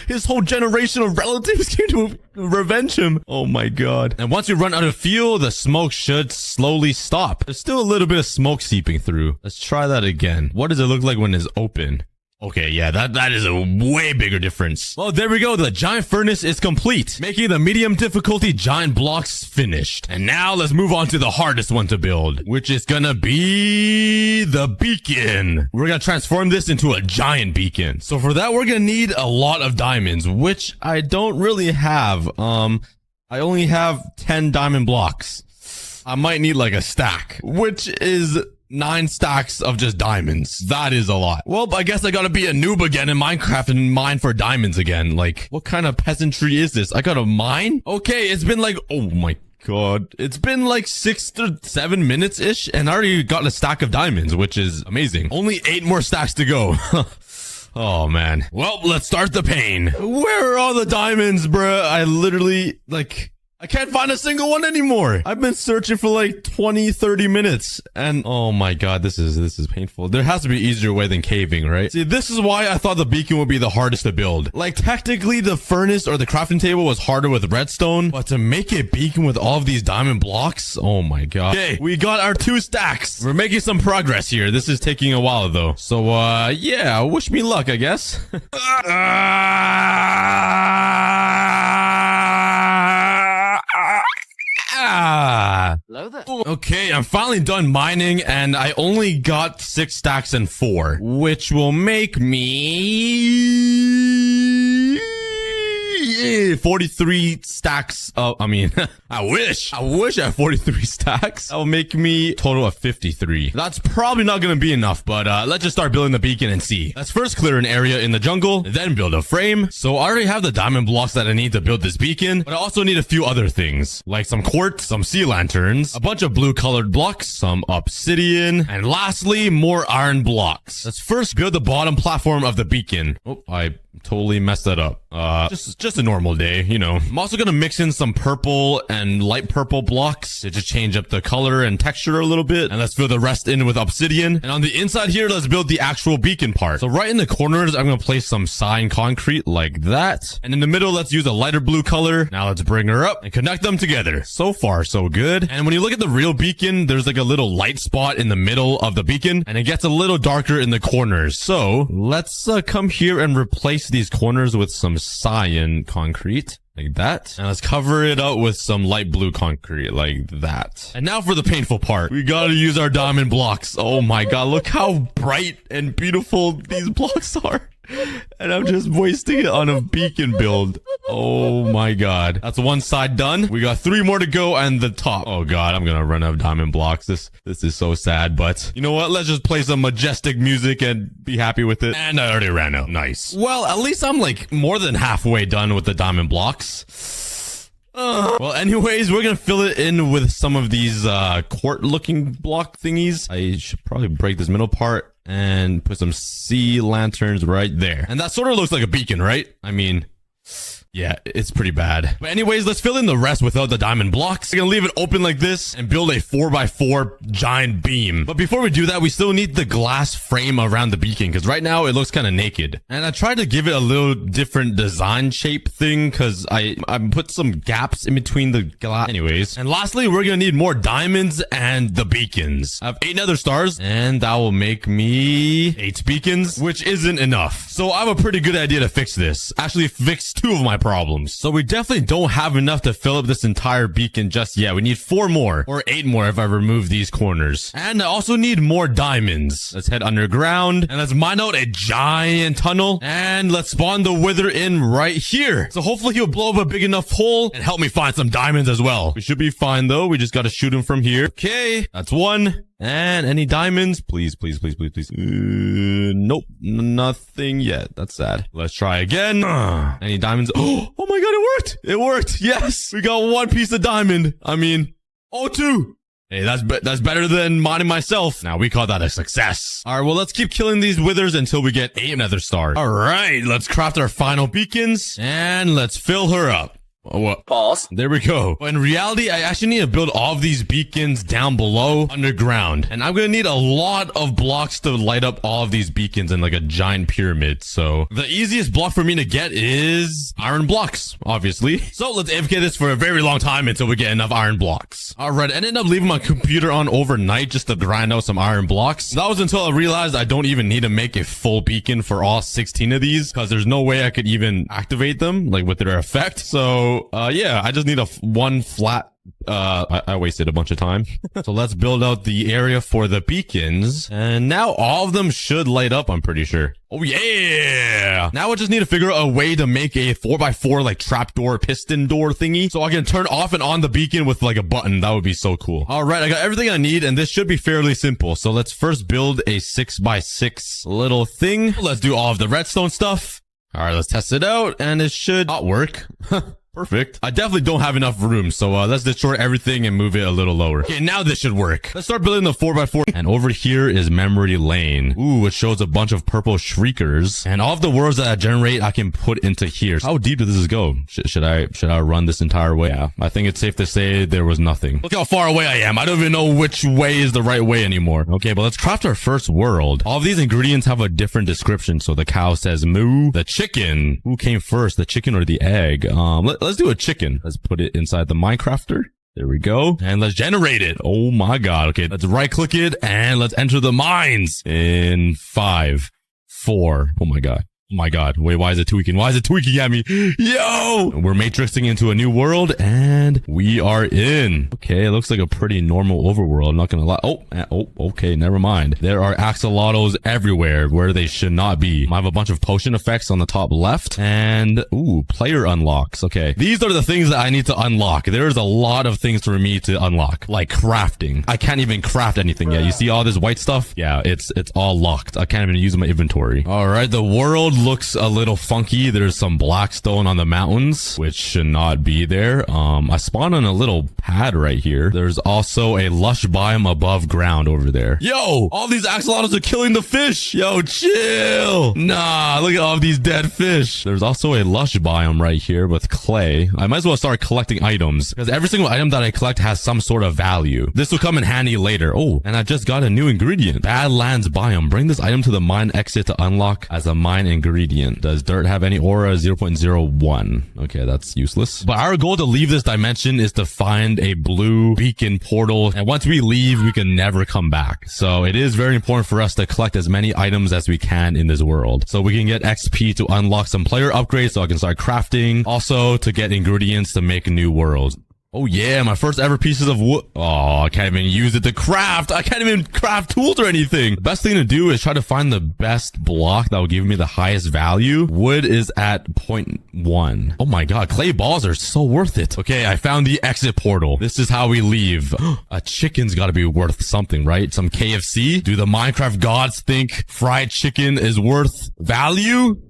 his whole generation of relatives came to revenge him. Oh my god. And once you run out of fuel, the smoke should slowly stop. There's still a little bit of smoke seeping through. Let's try that again. What does it look like when it's open? Okay, yeah, that is a way bigger difference. Well, there we go. The giant furnace is complete, making the medium difficulty giant blocks finished. And now let's move on to the hardest one to build, which is gonna be the beacon. We're gonna transform this into a giant beacon. So for that, we're gonna need a lot of diamonds, which I don't really have. I only have 10 diamond blocks. I might need like a stack, which is 9 stacks of just diamonds. That is a lot. Well, I guess I gotta be a noob again in Minecraft and mine for diamonds again. Like, what kind of peasantry is this? I gotta mine? Okay, it's been like, oh my god. It's been like 6 to 7 minutes-ish, and I already got a stack of diamonds, which is amazing. Only 8 more stacks to go. Oh, man. Well, let's start the pain. Where are all the diamonds, bruh? I literally, like... I can't find a single one anymore. I've been searching for like 20, 30 minutes. And oh my god, this is painful. There has to be an easier way than caving, right? See, this is why I thought the beacon would be the hardest to build. Like, technically, the furnace or the crafting table was harder with redstone. But to make a beacon with all of these diamond blocks, oh my god. Okay, we got our 2 stacks. We're making some progress here. This is taking a while, though. So, yeah, wish me luck, I guess. Hello there. Okay, I'm finally done mining, and I only got 6 stacks and 4, which will make me 43 stacks of, I wish I had 43 stacks. That will make me a total of 53. That's probably not going to be enough, but let's just start building the beacon and see. Let's first clear an area in the jungle, then build a frame. So I already have the diamond blocks that I need to build this beacon, but I also need a few other things, like some quartz, some sea lanterns, a bunch of blue colored blocks, some obsidian, and lastly, more iron blocks. Let's first build the bottom platform of the beacon. Oh, I totally messed that up. Just a normal day, you know. I'm also gonna mix in some purple and light purple blocks to just change up the color and texture a little bit. And let's fill the rest in with obsidian. And on the inside here, let's build the actual beacon part. So right in the corners, I'm gonna place some cyan concrete like that. And in the middle, let's use a lighter blue color. Now let's bring her up and connect them together. So far, so good. And when you look at the real beacon, there's like a little light spot in the middle of the beacon, and it gets a little darker in the corners. So let's come here and replace these corners with some cyan concrete like that, and let's cover it up with some light blue concrete like that. And now for the painful part, we gotta use our diamond blocks. Oh my god, look how bright and beautiful these blocks are. And I'm just wasting it on a beacon build. Oh my god. That's one side done. We got 3 more to go and the top. Oh god, I'm gonna run out of diamond blocks. This is so sad, but you know what? Let's just play some majestic music and be happy with it. And I already ran out. Nice. Well, at least I'm like more than halfway done with the diamond blocks. Well, anyways, we're gonna fill it in with some of these quart-looking block thingies. I should probably break this middle part and put some sea lanterns right there. And that sort of looks like a beacon, right? I mean, yeah, it's pretty bad. But anyways, let's fill in the rest without the diamond blocks. We're gonna leave it open like this and build a 4x4 giant beam. But before we do that, we still need the glass frame around the beacon, because right now it looks kind of naked. And I tried to give it a little different design shape thing, because I put some gaps in between the glass. Anyways, and lastly, we're gonna need more diamonds and the beacons. I have 8 nether stars, and that will make me 8 beacons, which isn't enough. So I have a pretty good idea to fix this. Actually, fix 2 of my problems. So we definitely don't have enough to fill up this entire beacon just yet. We need 4 more, or 8 more if I remove these corners. And I also need more diamonds. Let's head underground and let's mine out a giant tunnel, and let's spawn the wither in right here. So hopefully he'll blow up a big enough hole and help me find some diamonds as well. We should be fine though. We just gotta shoot him from here. Okay, that's 1. And any diamonds? Please, please, please, please, please. Nope, nothing yet. That's sad. Let's try again. Any diamonds? Oh my god, it worked! It worked! Yes! We got 1 piece of diamond. I mean, 2. Hey, that's better than mining myself. Now, we call that a success. Alright, well, let's keep killing these withers until we get 8 nether stars. Alright, let's craft our final beacons, and let's fill her up. What? Pause. There we go. But in reality, I actually need to build all of these beacons down below underground. And I'm going to need a lot of blocks to light up all of these beacons in like a giant pyramid. So the easiest block for me to get is iron blocks, obviously. So let's AFK this for a very long time until we get enough iron blocks. All right. I ended up leaving my computer on overnight just to grind out some iron blocks. That was until I realized I don't even need to make a full beacon for all 16 of these, because there's no way I could even activate them like with their effect. So yeah, I just need one flat, I wasted a bunch of time. So let's build out the area for the beacons. And now all of them should light up, I'm pretty sure. Oh yeah! Now I just need to figure out a way to make a 4x4 like trapdoor piston door thingy, so I can turn off and on the beacon with like a button. That would be so cool. Alright, I got everything I need, and this should be fairly simple. So let's first build a 6x6 little thing. Let's do all of the redstone stuff. Alright, let's test it out, and it should not work. Perfect. I definitely don't have enough room, so let's destroy everything and move it a little lower. Okay, now this should work. Let's start building the 4x4. And over here is memory lane. Ooh, it shows a bunch of purple shriekers. And all of the worlds that I generate, I can put into here. How deep does this go? Should I run this entire way? Yeah, I think it's safe to say there was nothing. Look how far away I am. I don't even know which way is the right way anymore. Okay, but let's craft our first world. All of these ingredients have a different description. So the cow says moo. The chicken. Who came first, the chicken or the egg? Let's do a chicken. Let's put it inside the Minecrafter. There we go. And let's generate it. Oh my god. Okay, let's right click it and let's enter the mines in 5, 4. Oh my god. Oh my god. Wait, why is it tweaking? Why is it tweaking at me? Yo! We're matrixing into a new world and we are in. Okay, it looks like a pretty normal overworld. I'm not gonna lie. Oh, okay, never mind. There are axolotls everywhere where they should not be. I have a bunch of potion effects on the top left and ooh, player unlocks. Okay, these are the things that I need to unlock. There's a lot of things for me to unlock, like crafting. I can't even craft anything yet. You see all this white stuff? Yeah, it's all locked. I can't even use my inventory. All right, the world looks a little funky. There's some black stone on the mountains, which should not be there. I spawned on a little pad right here. There's also a lush biome above ground over there. Yo, all these axolotls are killing the fish. Yo, chill. Nah, look at all of these dead fish. There's also a lush biome right here with clay. I might as well start collecting items because every single item that I collect has some sort of value. This will come in handy later. Oh, and I just got a new ingredient. Badlands biome. Bring this item to the mine exit to unlock as a mine ingredient. Does dirt have any aura? 0.01. Okay, that's useless. But our goal to leave this dimension is to find a blue beacon portal. And once we leave, we can never come back. So it is very important for us to collect as many items as we can in this world. So we can get XP to unlock some player upgrades so I can start crafting. Also to get ingredients to make new worlds. Oh yeah, my first ever pieces of wood. Oh, I can't even use it to craft. I can't even craft tools or anything. The best thing to do is try to find the best block that will give me the highest value. Wood is at 0.1. Oh my god, clay balls are so worth it. Okay, I found the exit portal. This is how we leave. A chicken's gotta be worth something, right? Some KFC? Do the Minecraft gods think fried chicken is worth value?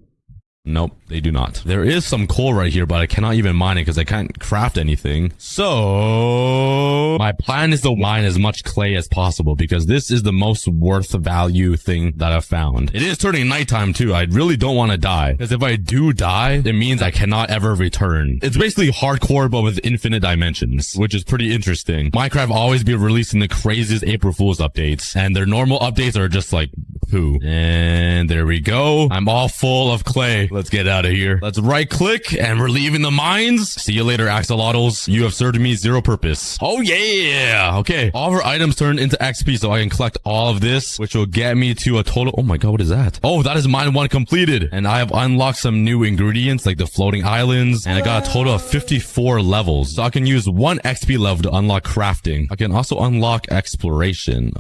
Nope, they do not. There is some coal right here, but I cannot even mine it because I can't craft anything. So my plan is to mine as much clay as possible because this is the most worth value thing that I've found. It is turning nighttime too. I really don't want to die because if I do die, it means I cannot ever return. It's basically hardcore, but with infinite dimensions, which is pretty interesting. Minecraft always be releasing the craziest April Fool's updates, and their normal updates are just like poo. And there we go. I'm all full of clay. Let's get out of here. Let's right click and we're leaving the mines. See you later, axolotls. You have served me zero purpose. Oh yeah. Okay. All of our items turn into XP so I can collect all of this, which will get me to a total. Oh my god, what is that? Oh, that is mine 1 completed. And I have unlocked some new ingredients like the floating islands. And I got a total of 54 levels. So I can use 1 XP level to unlock crafting. I can also unlock exploration,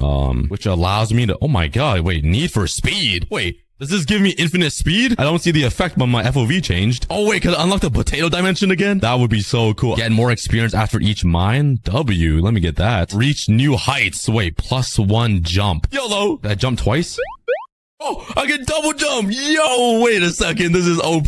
which allows me to, oh my god, wait, need for speed. Wait. Does this give me infinite speed? I don't see the effect, but my FOV changed. Oh wait, can I unlock the potato dimension again? That would be so cool. Get more experience after each mine. W, let me get that. Reach new heights. Wait, +1 jump. YOLO. Did I jump twice? Oh, I can double jump. Yo, wait a second. This is OP.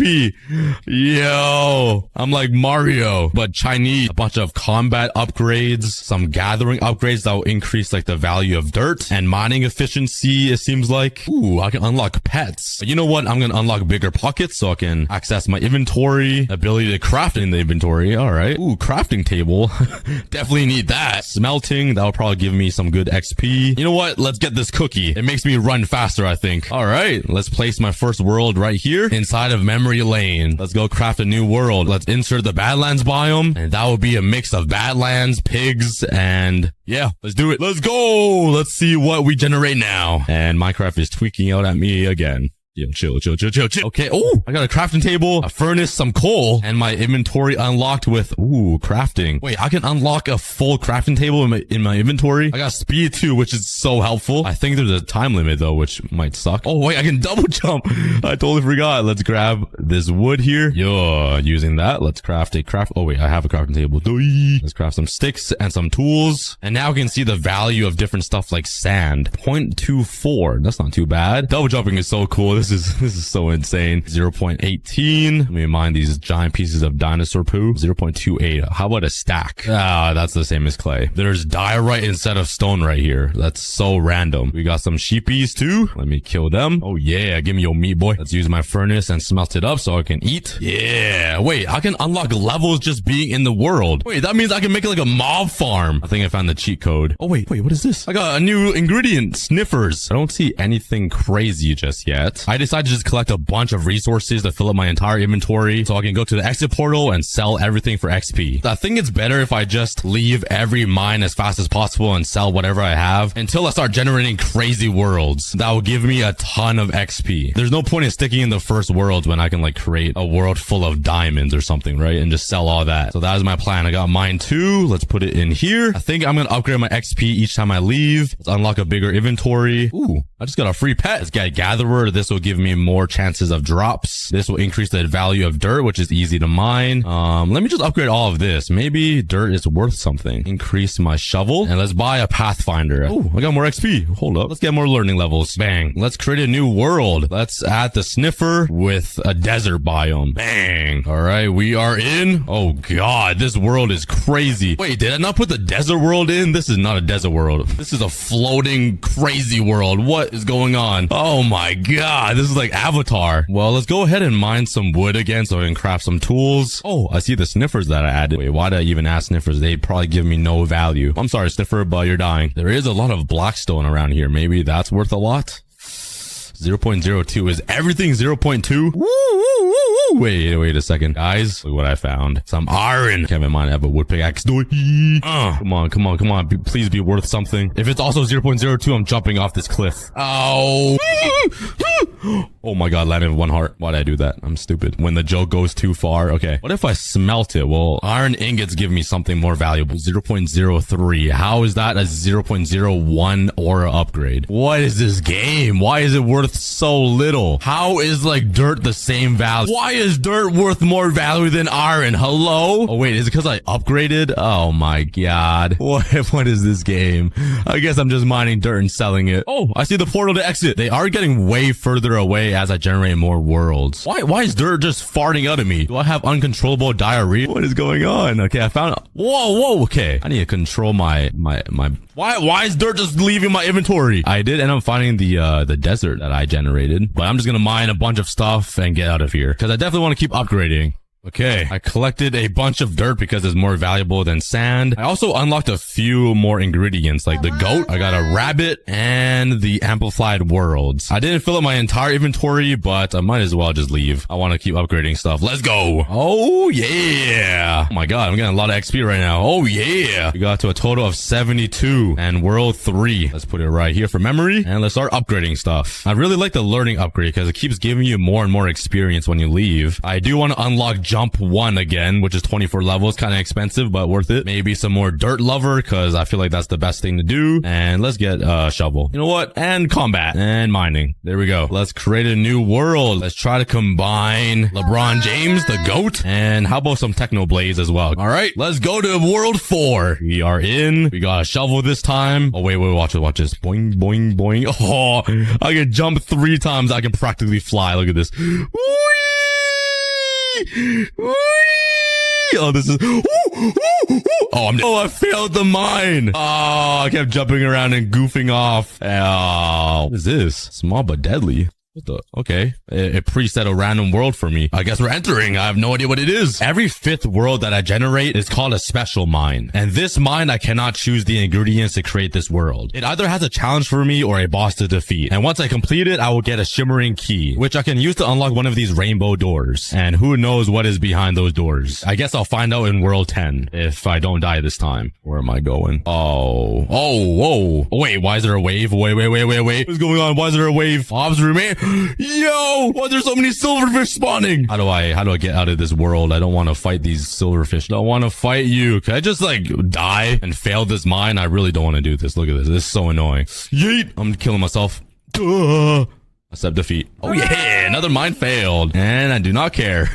Yo, I'm like Mario, but Chinese. A bunch of combat upgrades, some gathering upgrades that will increase like the value of dirt and mining efficiency, it seems like. Ooh, I can unlock pets. But you know what? I'm going to unlock bigger pockets so I can access my inventory, ability to craft in the inventory. All right. Ooh, crafting table. Definitely need that. Smelting. That'll probably give me some good XP. You know what? Let's get this cookie. It makes me run faster, I think. All right, let's place my first world right here inside of memory lane. Let's go craft a new world. Let's insert the Badlands biome, and that will be a mix of Badlands, pigs, and yeah, let's do it. Let's go. Let's see what we generate now. And Minecraft is tweaking out at me again. Yeah, chill. Okay. Oh, I got a crafting table, a furnace, some coal, and my inventory unlocked with, ooh, crafting. Wait, I can unlock a full crafting table in my inventory. I got speed too, which is so helpful. I think there's a time limit though, which might suck. Oh wait, I can double jump. I totally forgot. Let's grab this wood here. Yo, using that, let's craft a craft. Oh wait, I have a crafting table. Let's craft some sticks and some tools. And now we can see the value of different stuff like sand. 0.24. That's not too bad. Double jumping is so cool. This this is so insane. 0.18. Let me mine these giant pieces of dinosaur poo. 0.28. How about a stack? Ah, that's the same as clay. There's diorite instead of stone right here. That's so random. We got some sheepies too. Let me kill them. Oh yeah, give me your meat, boy. Let's use my furnace and smelt it up so I can eat. Yeah. Wait, I can unlock levels just being in the world. Wait, that means I can make it like a mob farm. I think I found the cheat code. Oh wait, what is this? I got a new ingredient, sniffers. I don't see anything crazy just yet. I decided to just collect a bunch of resources to fill up my entire inventory so I can go to the exit portal and sell everything for XP. I think it's better if I just leave every mine as fast as possible and sell whatever I have until I start generating crazy worlds. That will give me a ton of XP. There's no point in sticking in the first worlds when I can like create a world full of diamonds or something, right? And just sell all that. So that is my plan. I got mine too. Let's put it in here. I think I'm gonna upgrade my XP each time I leave. Let's unlock a bigger inventory. Ooh, I just got a free pet. Let's get gatherer. This will give me more chances of drops. This will increase the value of dirt, which is easy to mine. Let me just upgrade all of this. Maybe dirt is worth something. Increase my shovel and let's buy a pathfinder. Oh, I got more XP. Hold up. Let's get more learning levels. Bang. Let's create a new world. Let's add the sniffer with a desert biome. Bang. All right, we are in. Oh God, this world is crazy. Wait, did I not put the desert world in? This is not a desert world. This is a floating crazy world. What is going on? Oh my God, this is like Avatar. Well, let's go ahead and mine some wood again so I can craft some tools. Oh, I see the sniffers that I added. Wait, why did I even add sniffers? They probably give me no value. I'm sorry, sniffer, but you're dying. There is a lot of blackstone around here. Maybe that's worth a lot. 0.02. Is everything 0.2? Wait a second. Guys, look what I found. Some iron. Can't mind I have a wood pickaxe. Come on. Please be worth something. If it's also 0.02, I'm jumping off this cliff. Oh. Oh my God, landed with 1 heart. Why'd I do that? I'm stupid. When the joke goes too far. Okay. What if I smelt it? Well, iron ingots give me something more valuable. 0.03. How is that a 0.01 aura upgrade? What is this game? Why is it worth so little? How is like dirt the same value? Why is dirt worth more value than iron? Hello? Oh wait, is it because I upgraded? Oh my God. What is this game? I guess I'm just mining dirt and selling it. Oh, I see the portal to exit. They are getting way further away as I generate more worlds. Why is dirt just farting out of me? Do I have uncontrollable diarrhea? What is going on? Okay, I found. Whoa. Okay, I need to control my. Why is dirt just leaving my inventory? I did end up finding the desert that I generated, but I'm just gonna mine a bunch of stuff and get out of here because I definitely want to keep upgrading. Okay, I collected a bunch of dirt because it's more valuable than sand. I also unlocked a few more ingredients like the goat. I got a rabbit and the amplified worlds. I didn't fill up my entire inventory, but I might as well just leave. I want to keep upgrading stuff. Let's go. Oh yeah. Oh my God, I'm getting a lot of XP right now. Oh yeah. We got to a total of 72 and world 3. Let's put it right here for memory and let's start upgrading stuff. I really like the learning upgrade because it keeps giving you more and more experience when you leave. I do want to unlock jump 1 again, which is 24 levels. Kind of expensive, but worth it. Maybe some more dirt lover because I feel like that's the best thing to do. And let's get a shovel. You know what? And combat and mining. There we go. Let's create a new world. Let's try to combine LeBron James, the GOAT, and how about some techno blades as well? All right, let's go to world 4. We are in. We got a shovel this time. Oh wait, watch this. Boing, boing, boing. Oh, I can jump 3 times. I can practically fly. Look at this. Oh, this is. I failed the mine. Oh, I kept jumping around and goofing off. Oh, what is this? Small but deadly. What the? Okay. It preset a random world for me. I guess we're entering. I have no idea what it is. Every 5th world that I generate is called a special mine. And this mine, I cannot choose the ingredients to create this world. It either has a challenge for me or a boss to defeat. And once I complete it, I will get a shimmering key, which I can use to unlock one of these rainbow doors. And who knows what is behind those doors. I guess I'll find out in world 10 if I don't die this time. Where am I going? Oh, whoa. Wait, why is there a wave? Wait. What's going on? Why is there a wave? Mobs remain. Yo, why are there so many silverfish spawning? How do I get out of this world? I don't want to fight these silverfish. I don't want to fight you. Can I just like die and fail this mine? I really don't want to do this. Look at this. This is so annoying. Yeet. I'm killing myself. Accept defeat. Oh yeah, another mine failed. And I do not care.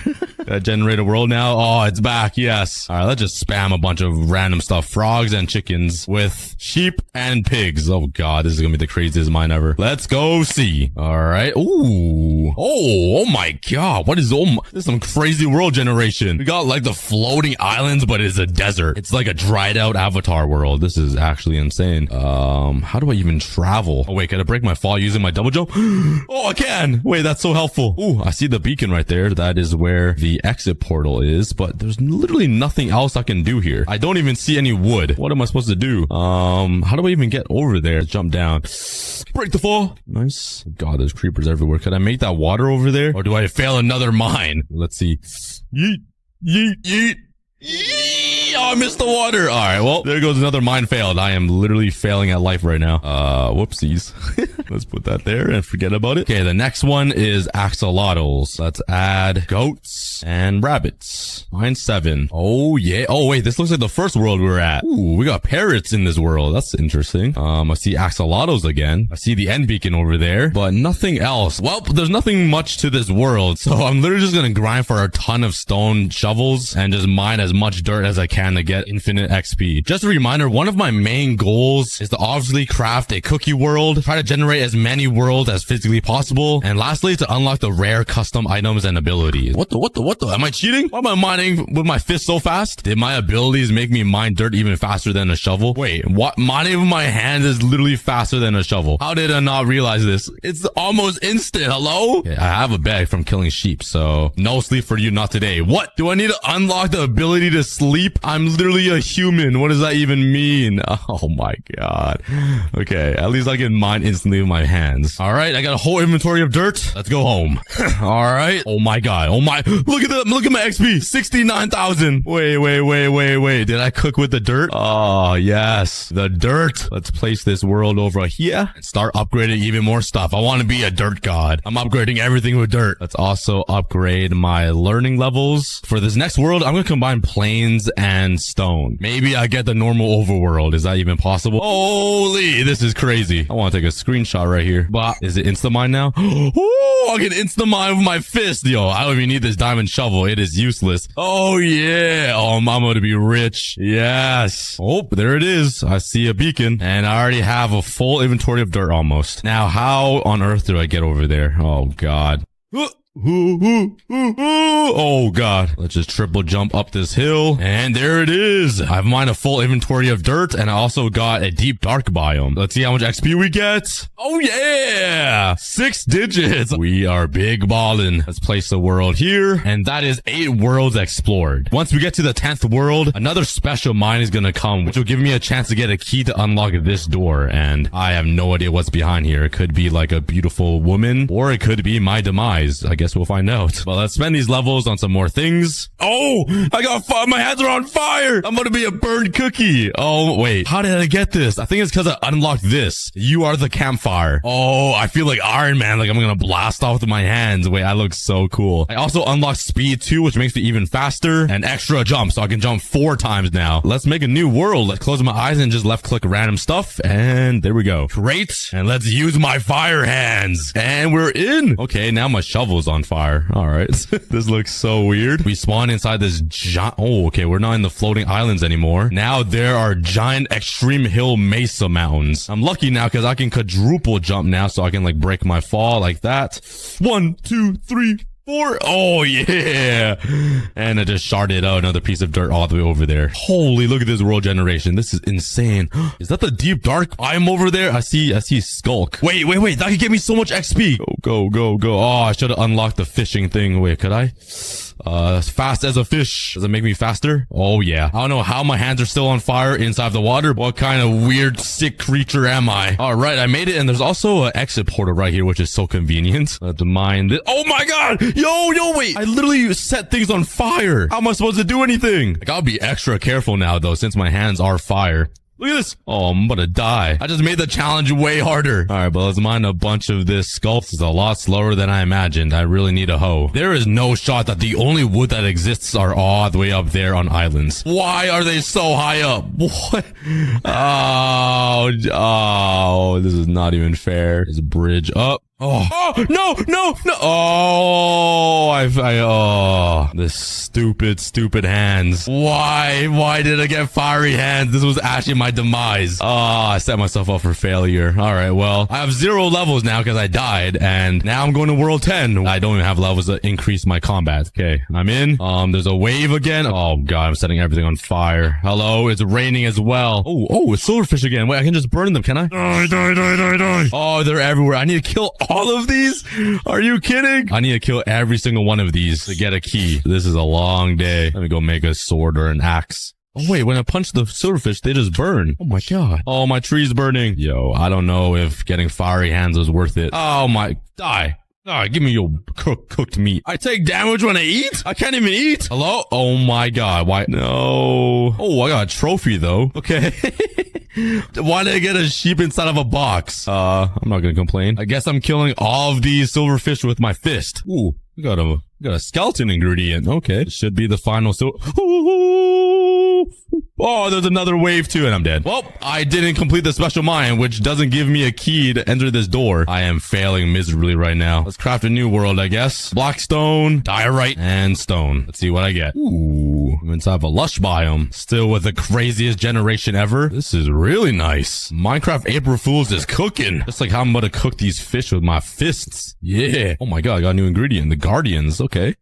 Generate a world now. Oh, it's back. Yes. All right, let's just spam a bunch of random stuff. Frogs and chickens with sheep and pigs. Oh god, this is gonna be the craziest mine ever. Let's go see. All right. Ooh. Oh my god. What is, this is some crazy world generation. We got like the floating islands, but it's a desert. It's like a dried out Avatar world. This is actually insane. How do I even travel? Oh wait, can I break my fall using my double jump? Oh, I can. Wait, that's so helpful. Ooh, I see the beacon right there. That is where the exit portal is, but there's literally nothing else I can do here. I don't even see any wood. What am I supposed to do? How do I even get over there? Jump down. Break the fall. Nice. God, there's creepers everywhere. Could I make that water over there? Or do I fail another mine? Let's see. Yeet, yeet, yeet. Oh, I missed the water. All right, well, there goes another mine failed. I am literally failing at life right now. Whoopsies. Let's put that there and forget about it. Okay, the next one is axolotls. Let's add goats and rabbits. Mine 7. Oh, yeah. Oh, wait, this looks like the first world we were at. Ooh, we got parrots in this world. That's interesting. I see axolotls again. I see the end beacon over there, but nothing else. Well, there's nothing much to this world, so I'm literally just gonna grind for a ton of stone shovels and just mine as much dirt as I can to get infinite XP. Just a reminder, one of my main goals is to obviously craft a cookie world, try to generate as many worlds as physically possible, and lastly, to unlock the rare custom items and abilities. What the? Am I cheating? Why am I mining with my fist so fast? Did my abilities make me mine dirt even faster than a shovel? Wait, what? Mining with my hands is literally faster than a shovel. How did I not realize this? It's almost instant. Hello? Okay, I have a bag from killing sheep, so no sleep for you, not today. What? Do I need to unlock the ability to sleep? I'm literally a human. What does that even mean? Oh my god. Okay, at least I can mine instantly with my hands. All right, I got a whole inventory of dirt. Let's go home. All right. Oh my god. Oh my. Look at that. Look at my XP. 69,000. Wait. Did I cook with the dirt? Oh, yes. The dirt. Let's place this world over here and start upgrading even more stuff. I want to be a dirt god. I'm upgrading everything with dirt. Let's also upgrade my learning levels. For this next world, I'm going to combine plains and stone. Maybe I get the normal overworld. Is that even possible? Holy, this is crazy. I want to take a screenshot right here. But is it insta-mine now? Oh, I can insta-mine with my fist. Yo, I don't even need this diamond shovel. It is useless. Oh, yeah. Oh, I'm going to be rich. Yes. Oh, there it is. I see a beacon. And I already have a full inventory of dirt almost. Now, how on earth do I get over there? Oh, God. Oh god. Let's just triple jump up this hill. And there it is. I've mined a full inventory of dirt, and I also got a deep dark biome. Let's see how much XP we get. Oh yeah! 6 digits. We are big ballin'. Let's place the world here. And that is 8 worlds explored. Once we get to the 10th world, another special mine is gonna come, which will give me a chance to get a key to unlock this door. And I have no idea what's behind here. It could be like a beautiful woman, or it could be my demise. I guess we'll find out. But let's spend these levels on some more things. Oh, I got my hands are on fire. I'm gonna be a burned cookie. Oh, wait. How did I get this? I think it's because I unlocked this. You are the campfire. Oh, I feel like Iron Man. Like I'm gonna blast off with my hands. Wait, I look so cool. I also unlocked speed too, which makes me even faster, and extra jump, so I can jump 4 times now. Let's make a new world. Let's close my eyes and just left click random stuff. And there we go. Great. And let's use my fire hands. And we're in. Okay, now my shovel's on fire. All right. This looks so weird. We spawn inside this giant... Oh, okay. We're not in the floating islands anymore. Now there are giant extreme hill mesa mountains. I'm lucky now because I can quadruple jump now, so I can like break my fall like that. 1, 2, 3, 4. Oh yeah. And I just sharded out another piece of dirt all the way over there. Holy, look at this world generation. This is insane. Is that the deep dark biome over there? I see Skulk. Wait. That could give me so much XP. Go. Oh, I should have unlocked the fishing thing. Wait, could I? As fast as a fish. Does it make me faster? Oh yeah. I don't know how my hands are still on fire inside the water. What kind of weird, sick creature am I? All right, I made it, and there's also an exit portal right here, which is so convenient. Let's mine this. Oh my god! Yo, wait! I literally set things on fire. How am I supposed to do anything? I gotta be extra careful now, though, since my hands are fire. Look at this. Oh, I'm about to die. I just made the challenge way harder. All right, but let's mine a bunch of this sculpt. It's a lot slower than I imagined. I really need a hoe. There is no shot that the only wood that exists are all the way up there on islands. Why are they so high up? What? Oh, this is not even fair. There's a bridge up. Oh, no. Oh, this stupid hands. Why did I get fiery hands? This was actually my demise. Oh, I set myself up for failure. All right, well, I have 0 levels now because I died, and now I'm going to world 10. I don't even have levels to increase my combat. Okay, I'm in. There's a wave again. Oh god, I'm setting everything on fire. Hello, it's raining as well. Oh, it's silverfish again. Wait, I can just burn them, can I? Die. Oh, they're everywhere. I need to kill all of these? Are you kidding? I need to kill every single one of these to get a key. This is a long day. Let me go make a sword or an axe. Oh wait, when I punch the silverfish, they just burn. Oh my god. Oh, my tree's burning. Yo, I don't know if getting fiery hands was worth it. Oh my, die. Give me your cooked meat. I take damage when I eat? I can't even eat. Hello? Oh my god. Why? No. Oh, I got a trophy though. Okay. Why did I get a sheep inside of a box? I'm not gonna complain. I guess I'm killing all of these silverfish with my fist. Ooh, we got a skeleton ingredient. Okay. This should be the final Oh, there's another wave too, and I'm dead. Well, I didn't complete the special mine, which doesn't give me a key to enter this door. I am failing miserably right now. Let's craft a new world, I guess. Black stone, diorite, and stone. Let's see what I get. Ooh, I'm inside of a lush biome. Still with the craziest generation ever. This is really nice. Minecraft April Fools is cooking. Just like how I'm about to cook these fish with my fists. Yeah. Oh my god, I got a new ingredient. The Guardians. Okay.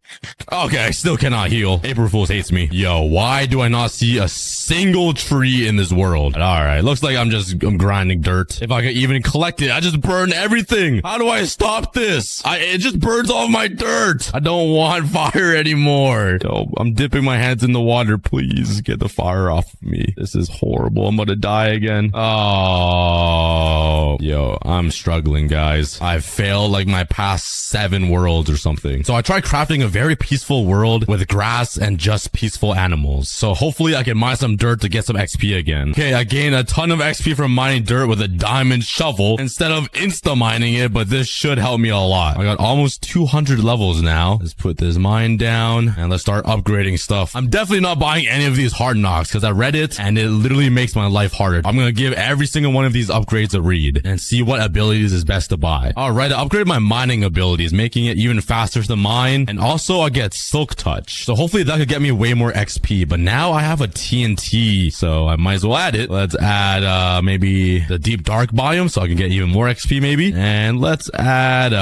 Okay, I still cannot heal. April Fools hates me. Yo, why do I not see a single tree in this world? All right, looks like I'm grinding dirt. If I could even collect it, I just burn everything. How do I stop this? It just burns all my dirt. I don't want fire anymore. Yo, I'm dipping my hands in the water. Please get the fire off of me. This is horrible. I'm gonna die again. Oh, yo, I'm struggling, guys. I've failed like my past 7 worlds or something. So I tried crafting a very peaceful world with grass and just peaceful animals. So hopefully I can mine some dirt to get some XP again. Okay, I gained a ton of XP from mining dirt with a diamond shovel instead of insta mining it, but this should help me a lot. I got almost 200 levels now. Let's put this mine down and let's start upgrading stuff. I'm definitely not buying any of these hard knocks because I read it and it literally makes my life harder. I'm gonna give every single one of these upgrades a read and see what abilities is best to buy. All right, I upgrade my mining abilities, making it even faster to mine, and also I get silk touch. So hopefully that could get me way more XP, but now I have a TNT, so I might as well add it. Let's add maybe the deep dark biome so I can get even more XP maybe. And let's add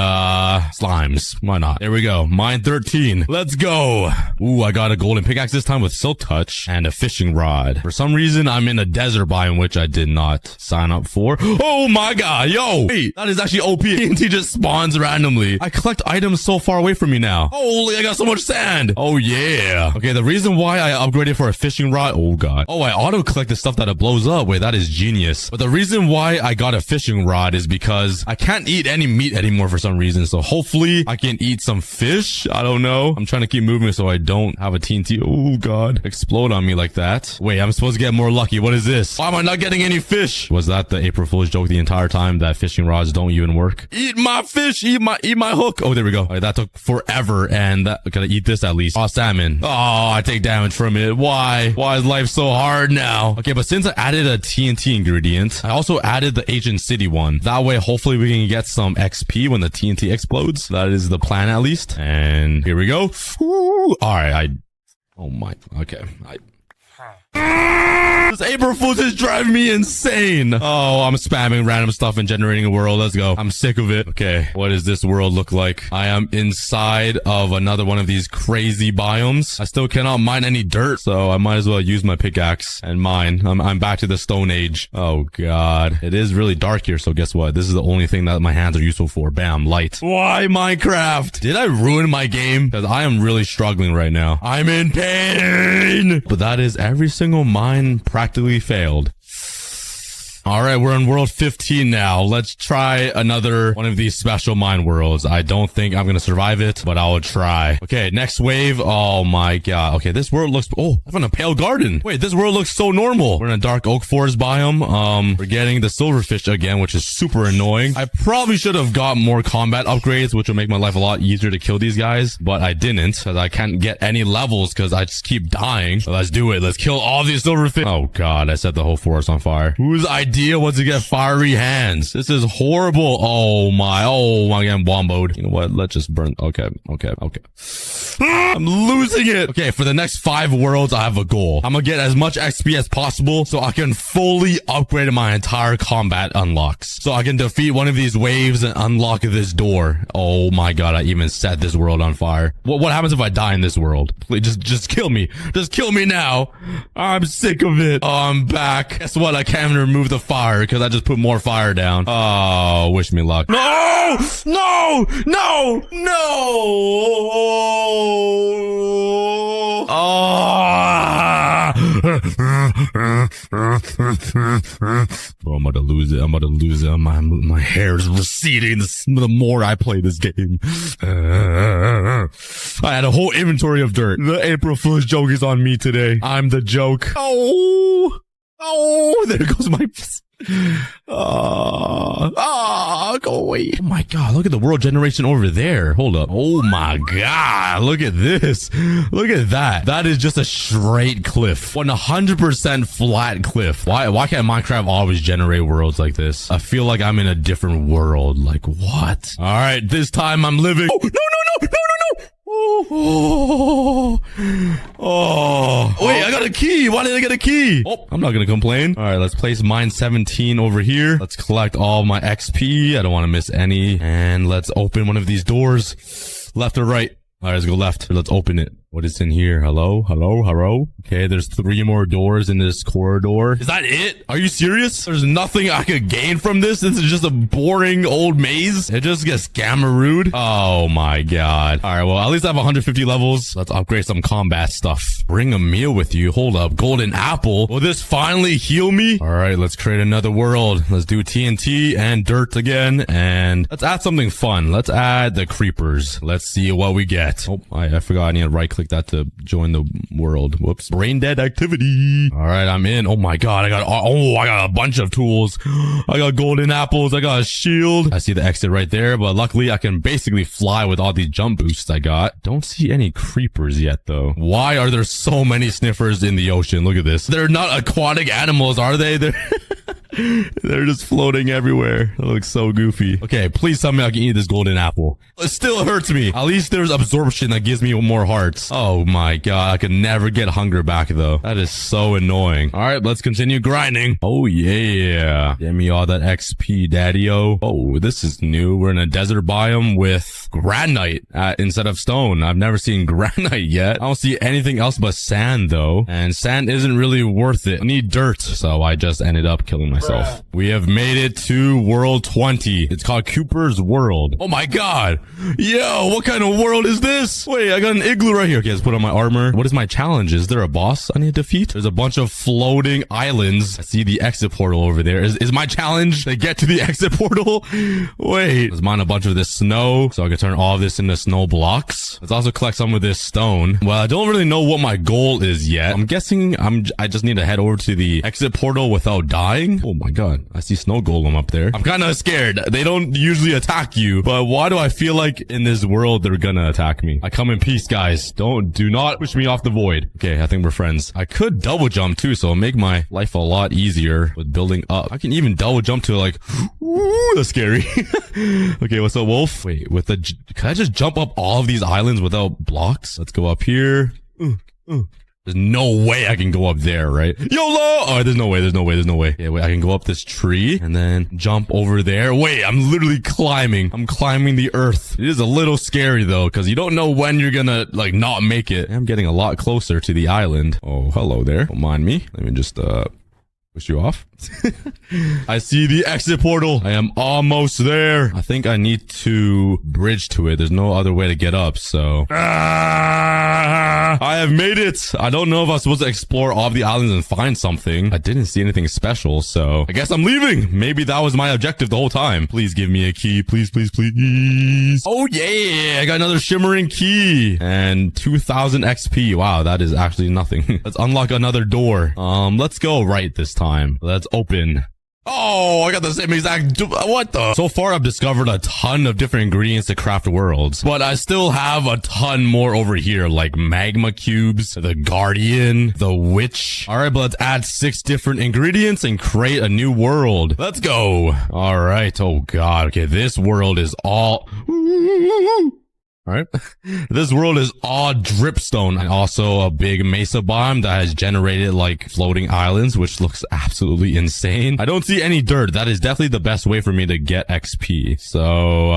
slimes. Why not? There we go. Mine 13. Let's go. Ooh, I got a golden pickaxe this time with silk touch and a fishing rod. For some reason, I'm in a desert biome, which I did not sign up for. Oh my god, yo! Wait, that is actually OP. TNT just spawns randomly. I collect items so far away from me now. Holy, I got so much sand. Oh yeah. Okay, the reason why I upgraded for a fishing rod, oh god. Oh, I auto collect the stuff that it blows up. Wait, that is genius. But the reason why I got a fishing rod is because I can't eat any meat anymore for some reason. So hopefully I can eat some fish. I don't know. I'm trying to keep moving so I don't have a TNT. Oh god. Explode on me like that. Wait, I'm supposed to get more lucky. What is this? Why am I not getting any fish? Was that the April Fool's joke the entire time that fishing rods don't even work? Eat my fish. Eat my hook. Oh, there we go. Right, that took forever. And gotta eat this at least. Oh, salmon. Oh, I take damage from it. Why? Why is life so hard now? Okay, but since I added a TNT ingredient, I also added the ancient city one. That way, hopefully we can get some XP when the TNT explodes. That is the plan at least. And here we go. Ooh. All right, oh my, okay. This April Fool's is driving me insane. Oh, I'm spamming random stuff and generating a world. Let's go. I'm sick of it. Okay, what does this world look like? I am inside of another one of these crazy biomes. I still cannot mine any dirt, so I might as well use my pickaxe and mine. I'm back to the Stone Age. Oh god. It is really dark here, so guess what? This is the only thing that my hands are useful for. Bam, light. Why Minecraft? Did I ruin my game? Because I am really struggling right now. I'm in pain. But that is every single mine practically failed. All right, we're in world 15 now. Let's try another one of these special mine worlds. I don't think I'm going to survive it, but I will try. Okay, next wave. Oh my god. Okay, this world looks... Oh, I found a pale garden. Wait, this world looks so normal. We're in a dark oak forest biome. We're getting the silverfish again, which is super annoying. I probably should have got more combat upgrades, which will make my life a lot easier to kill these guys, but I didn't because I can't get any levels because I just keep dying. So let's do it. Let's kill all these silverfish. Oh god, I set the whole forest on fire. Whose idea idea what to get fiery hands. This is horrible. Oh my, I'm womboed. You know what? Let's just burn. Okay. I'm losing it. Okay, for the next 5 worlds, I have a goal. I'm gonna get as much XP as possible so I can fully upgrade my entire combat unlocks. So I can defeat one of these waves and unlock this door. Oh my god, I even set this world on fire. What happens if I die in this world? Please, just kill me. Just kill me now. I'm sick of it. Oh, I'm back. Guess what? I can't even remove the fire because I just put more fire down. Oh, wish me luck. No! No! No! No! Oh! Bro, I'm about to lose it. My hair is receding the more I play this game. I had a whole inventory of dirt. The April Fool's joke is on me today. I'm the joke. Oh, there goes my... go away. Oh my god, look at the world generation over there. Hold up. Oh my god, look at this. Look at that. That is just a straight cliff. 100% flat cliff. Why can't Minecraft always generate worlds like this? I feel like I'm in a different world. Like, what? All right, this time I'm living. Oh, no. Oh, wait, I got a key. Why did I get a key? Oh, I'm not gonna complain. All right, let's place mine 17 over here. Let's collect all my XP. I don't want to miss any. And let's open one of these doors. Left or right? All right, let's go left. Let's open it. What is in here? Hello? Okay, there's 3 more doors in this corridor. Is that it? Are you serious? There's nothing I could gain from this? This is just a boring old maze? It just gets scammerooed? Oh my god. All right, well, at least I have 150 levels. Let's upgrade some combat stuff. Bring a meal with you. Hold up. Golden apple. Will this finally heal me? All right, let's create another world. Let's do TNT and dirt again. And let's add something fun. Let's add the creepers. Let's see what we get. Oh, I forgot I need to right click that to join the world. Whoops. Brain dead activity. All right, I'm in. Oh my god, I got a bunch of tools. I got golden apples. I got a shield. I see the exit right there, but luckily I can basically fly with all these jump boosts I got. Don't see any creepers yet though. Why are there so many sniffers in the ocean? Look at this. They're not aquatic animals, are they? They're just floating everywhere. That looks so goofy. Okay, please tell me I can eat this golden apple. It still hurts me. At least there's absorption that gives me more hearts. Oh my god, I can never get hunger back though. That is so annoying. All right, let's continue grinding. Oh yeah. Give me all that XP, daddy-o. Oh, this is new. We're in a desert biome with granite instead of stone. I've never seen granite yet. I don't see anything else but sand though. And sand isn't really worth it. I need dirt. So I just ended up killing myself. We have made it to world 20. It's called Cooper's World. Oh my god. Yo, what kind of world is this? Wait, I got an igloo right here. Okay, let's put on my armor. What is my challenge? Is there a boss I need to defeat? There's a bunch of floating islands. I see the exit portal over there. Is my challenge to get to the exit portal? Wait, let's mine a bunch of this snow so I can turn all of this into snow blocks. Let's also collect some of this stone. Well, I don't really know what my goal is yet. I'm guessing I just need to head over to the exit portal without dying. Oh my god, I see snow golem up there. I'm kind of scared. They don't usually attack you, but why do I feel like in this world they're gonna attack me? I come in peace, guys. Do not push me off the void. Okay, I think we're friends. I could double jump too, so it'll make my life a lot easier with building up. I can even double jump to like, ooh, that's scary. Okay, what's up, wolf? Wait, can I just jump up all of these islands without blocks? Let's go up here. There's no way I can go up there, right? YOLO! Oh, there's no way. Yeah, wait, I can go up this tree and then jump over there. Wait, I'm literally climbing. I'm climbing the earth. It is a little scary though, because you don't know when you're gonna like not make it. I'm getting a lot closer to the island. Oh, hello there. Don't mind me. Let me just push you off. I see the exit portal. I am almost there. I think I need to bridge to it. There's no other way to get up, so... I have made it. I don't know if I'm supposed to explore all of the islands and find something. I didn't see anything special, so... I guess I'm leaving. Maybe that was my objective the whole time. Please give me a key. Please, please, please. Oh, yeah. I got another shimmering key. And 2,000 XP. Wow, that is actually nothing. Let's unlock another door. Let's go right this time. Let's open Oh, I got the same exact, what the? So far, I've discovered a ton of different ingredients to craft worlds, but I still have a ton more over here, like magma cubes, the guardian, the witch. All right, but let's add 6 different ingredients and create a new world. Let's go. All right. Oh God. Okay. This world is all... All right. This world is all dripstone and also a big mesa biome that has generated like floating islands, which looks absolutely insane. I don't see any dirt. That is definitely the best way for me to get XP. So,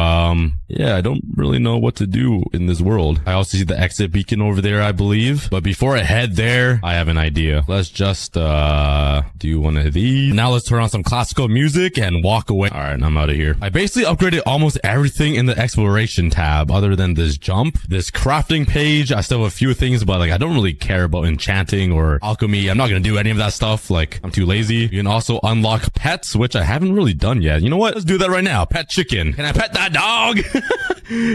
yeah, I don't really know what to do in this world. I also see the exit beacon over there, I believe. But before I head there, I have an idea. Let's just, do one of these. Now let's turn on some classical music and walk away. All right, I'm out of here. I basically upgraded almost everything in the exploration tab other than this jump, this crafting page. I still have a few things, but like I don't really care about enchanting or alchemy. I'm not gonna do any of that stuff. Like I'm too lazy. You can also unlock pets, which I haven't really done yet. You know what? Let's do that right now. Pet chicken. Can I pet that dog?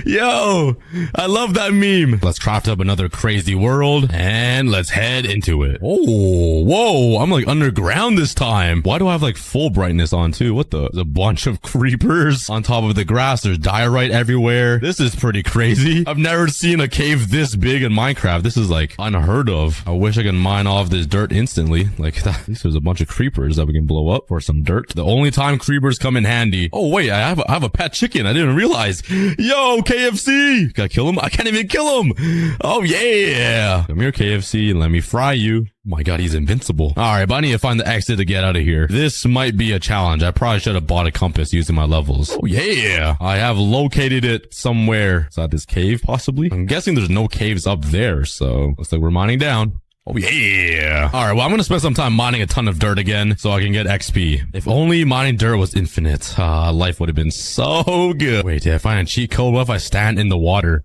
Yo, I love that meme. Let's craft up another crazy world and let's head into it. Oh, whoa. I'm like underground this time. Why do I have like full brightness on too? What the? There's a bunch of creepers on top of the grass. There's diorite everywhere. This is pretty crazy. I've never seen a cave this big in Minecraft. This is like unheard of. I wish I could mine off this dirt instantly. Like that. At least there's a bunch of creepers that we can blow up for some dirt. The only time creepers come in handy. Oh wait, I have a pet chicken. I didn't realize. Yo, KFC. Can I kill him? I can't even kill him. Oh yeah. Come here, KFC, and let me fry you. Oh my God, he's invincible. All right, but I need to find the exit to get out of here. This might be a challenge. I probably should have bought a compass using my levels. Oh yeah. I have located it somewhere. Is that this cave possibly? I'm guessing there's no caves up there. So looks like we're mining down. Oh yeah. All right, well, I'm going to spend some time mining a ton of dirt again so I can get XP. If only mining dirt was infinite, life would have been so good. Wait, did I find a cheat code? What if I stand in the water?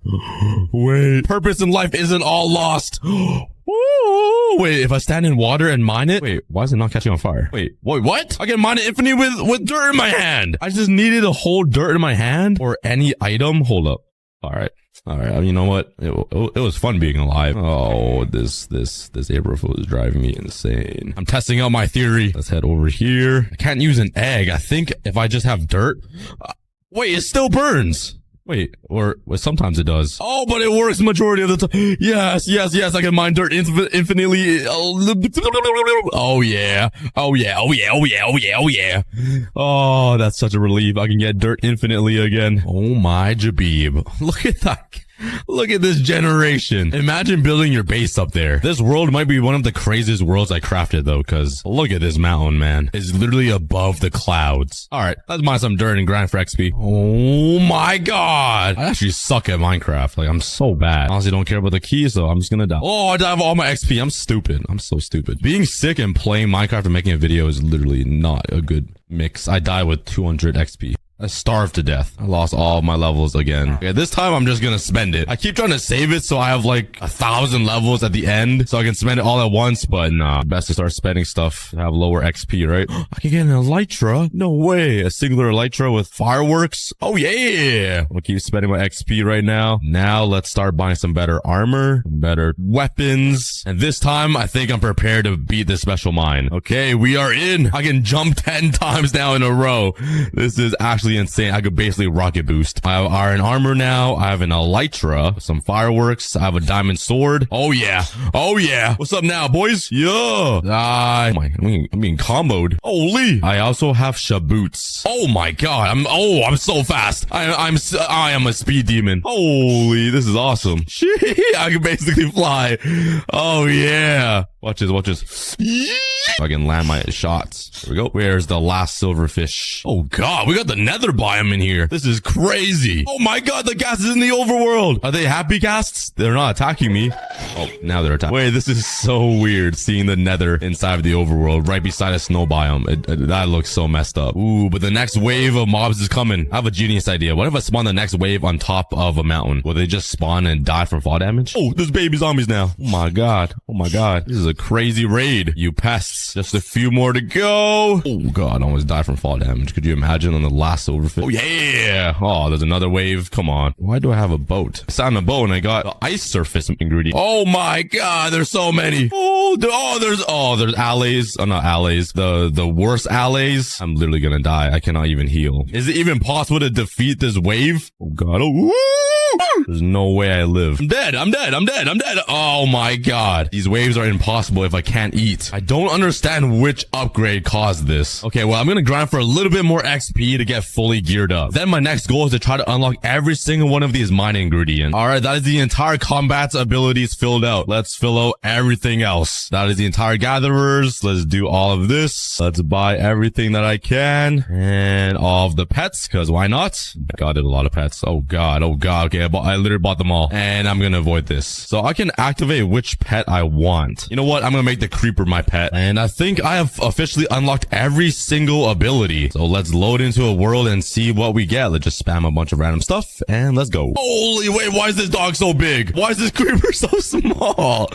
Wait, purpose in life isn't all lost. Ooh, wait, if I stand in water and mine it? Wait, why is it not catching on fire? Wait, what? I can mine it infinitely with dirt in my hand. I just needed to hold dirt in my hand or any item. Hold up. All right. You know what? It was fun being alive. Oh, this April is driving me insane. I'm testing out my theory. Let's head over here. I can't use an egg. I think if I just have dirt. Wait, it still burns. Wait, or well, sometimes it does. Oh, but it works majority of the time. Yes. I can mine dirt infinitely. Oh yeah. Oh, that's such a relief. I can get dirt infinitely again. Oh my jabib. Look at that. Look at this generation. Imagine building your base up there. This world might be one of the craziest worlds I crafted though, because look at this mountain, man. It's literally above the clouds. All right, let's mine some dirt and grind for XP. Oh my God. I actually suck at Minecraft. Like I'm so bad. I honestly don't care about the keys though. I'm just gonna die. Oh, I have all my XP. I'm stupid. I'm so stupid. Being sick and playing Minecraft and making a video is literally not a good mix. I die with 200 XP. I starved to death. I lost all of my levels again. Okay, this time I'm just gonna spend it. I keep trying to save it so I have like 1,000 levels at the end so I can spend it all at once, but nah. Best to start spending stuff to have lower XP, right? I can get an elytra. No way. A singular elytra with fireworks. Oh yeah. I'm gonna keep spending my XP right now. Now let's start buying some better armor, better weapons. And this time I think I'm prepared to beat this special mine. Okay, we are in. I can jump 10 times now in a row. This is actually insane. I could basically rocket boost. I have iron armor now. I have an elytra, some fireworks. I have a diamond sword. Oh yeah. What's up now, boys? Yeah. I'm being comboed. Holy. I also have shaboots. Oh my God. I'm so fast. I am a speed demon. Holy, this is awesome. I can basically fly. Oh yeah. Watch this. I can land my shots. Here we go. Where's the last silverfish? Oh God, we got the nether biome in here. This is crazy. Oh my God, the ghast is in the overworld. Are they happy ghasts? They're not attacking me. Oh, now they're attacking. Wait, this is so weird seeing the nether inside of the overworld right beside a snow biome. That looks so messed up. Ooh, but the next wave of mobs is coming. I have a genius idea. What if I spawn the next wave on top of a mountain? Will they just spawn and die from fall damage? Oh, there's baby zombies now. Oh my God. This is a crazy raid. You pests. Just a few more to go. Oh God, I almost died from fall damage. Could you imagine on the last silverfish? Oh yeah. Oh, there's another wave. Come on. Why do I have a boat? I sat on a boat and I got the ice surface ingredient. Oh my God, there's so many. Oh, there's allays. Oh, not allays. The worst allays. I'm literally gonna die. I cannot even heal. Is it even possible to defeat this wave? Oh god. There's no way I live. I'm dead. Oh my god. These waves are impossible if I can't eat. I don't understand which upgrade caused this. Okay, well, I'm gonna grind for a little bit more XP to get fully geared up. Then my next goal is to try to unlock every single one of these mining ingredients. Alright, that is the entire combat's abilities filled out. Let's fill out everything else. That is the entire gatherers. Let's do all of this. Let's buy everything that I can. And all of the pets, because why not? God, there's a lot of pets. Oh god. Okay, I literally bought them all. And I'm gonna avoid this. So I can activate which pet I want. You know what? I'm gonna make the creeper my pet. And I think I have officially unlocked every single ability. So let's load into a world and see what we get. Let's just spam a bunch of random stuff and let's go. Holy wait, why is this dog so big? Why is this creeper so small?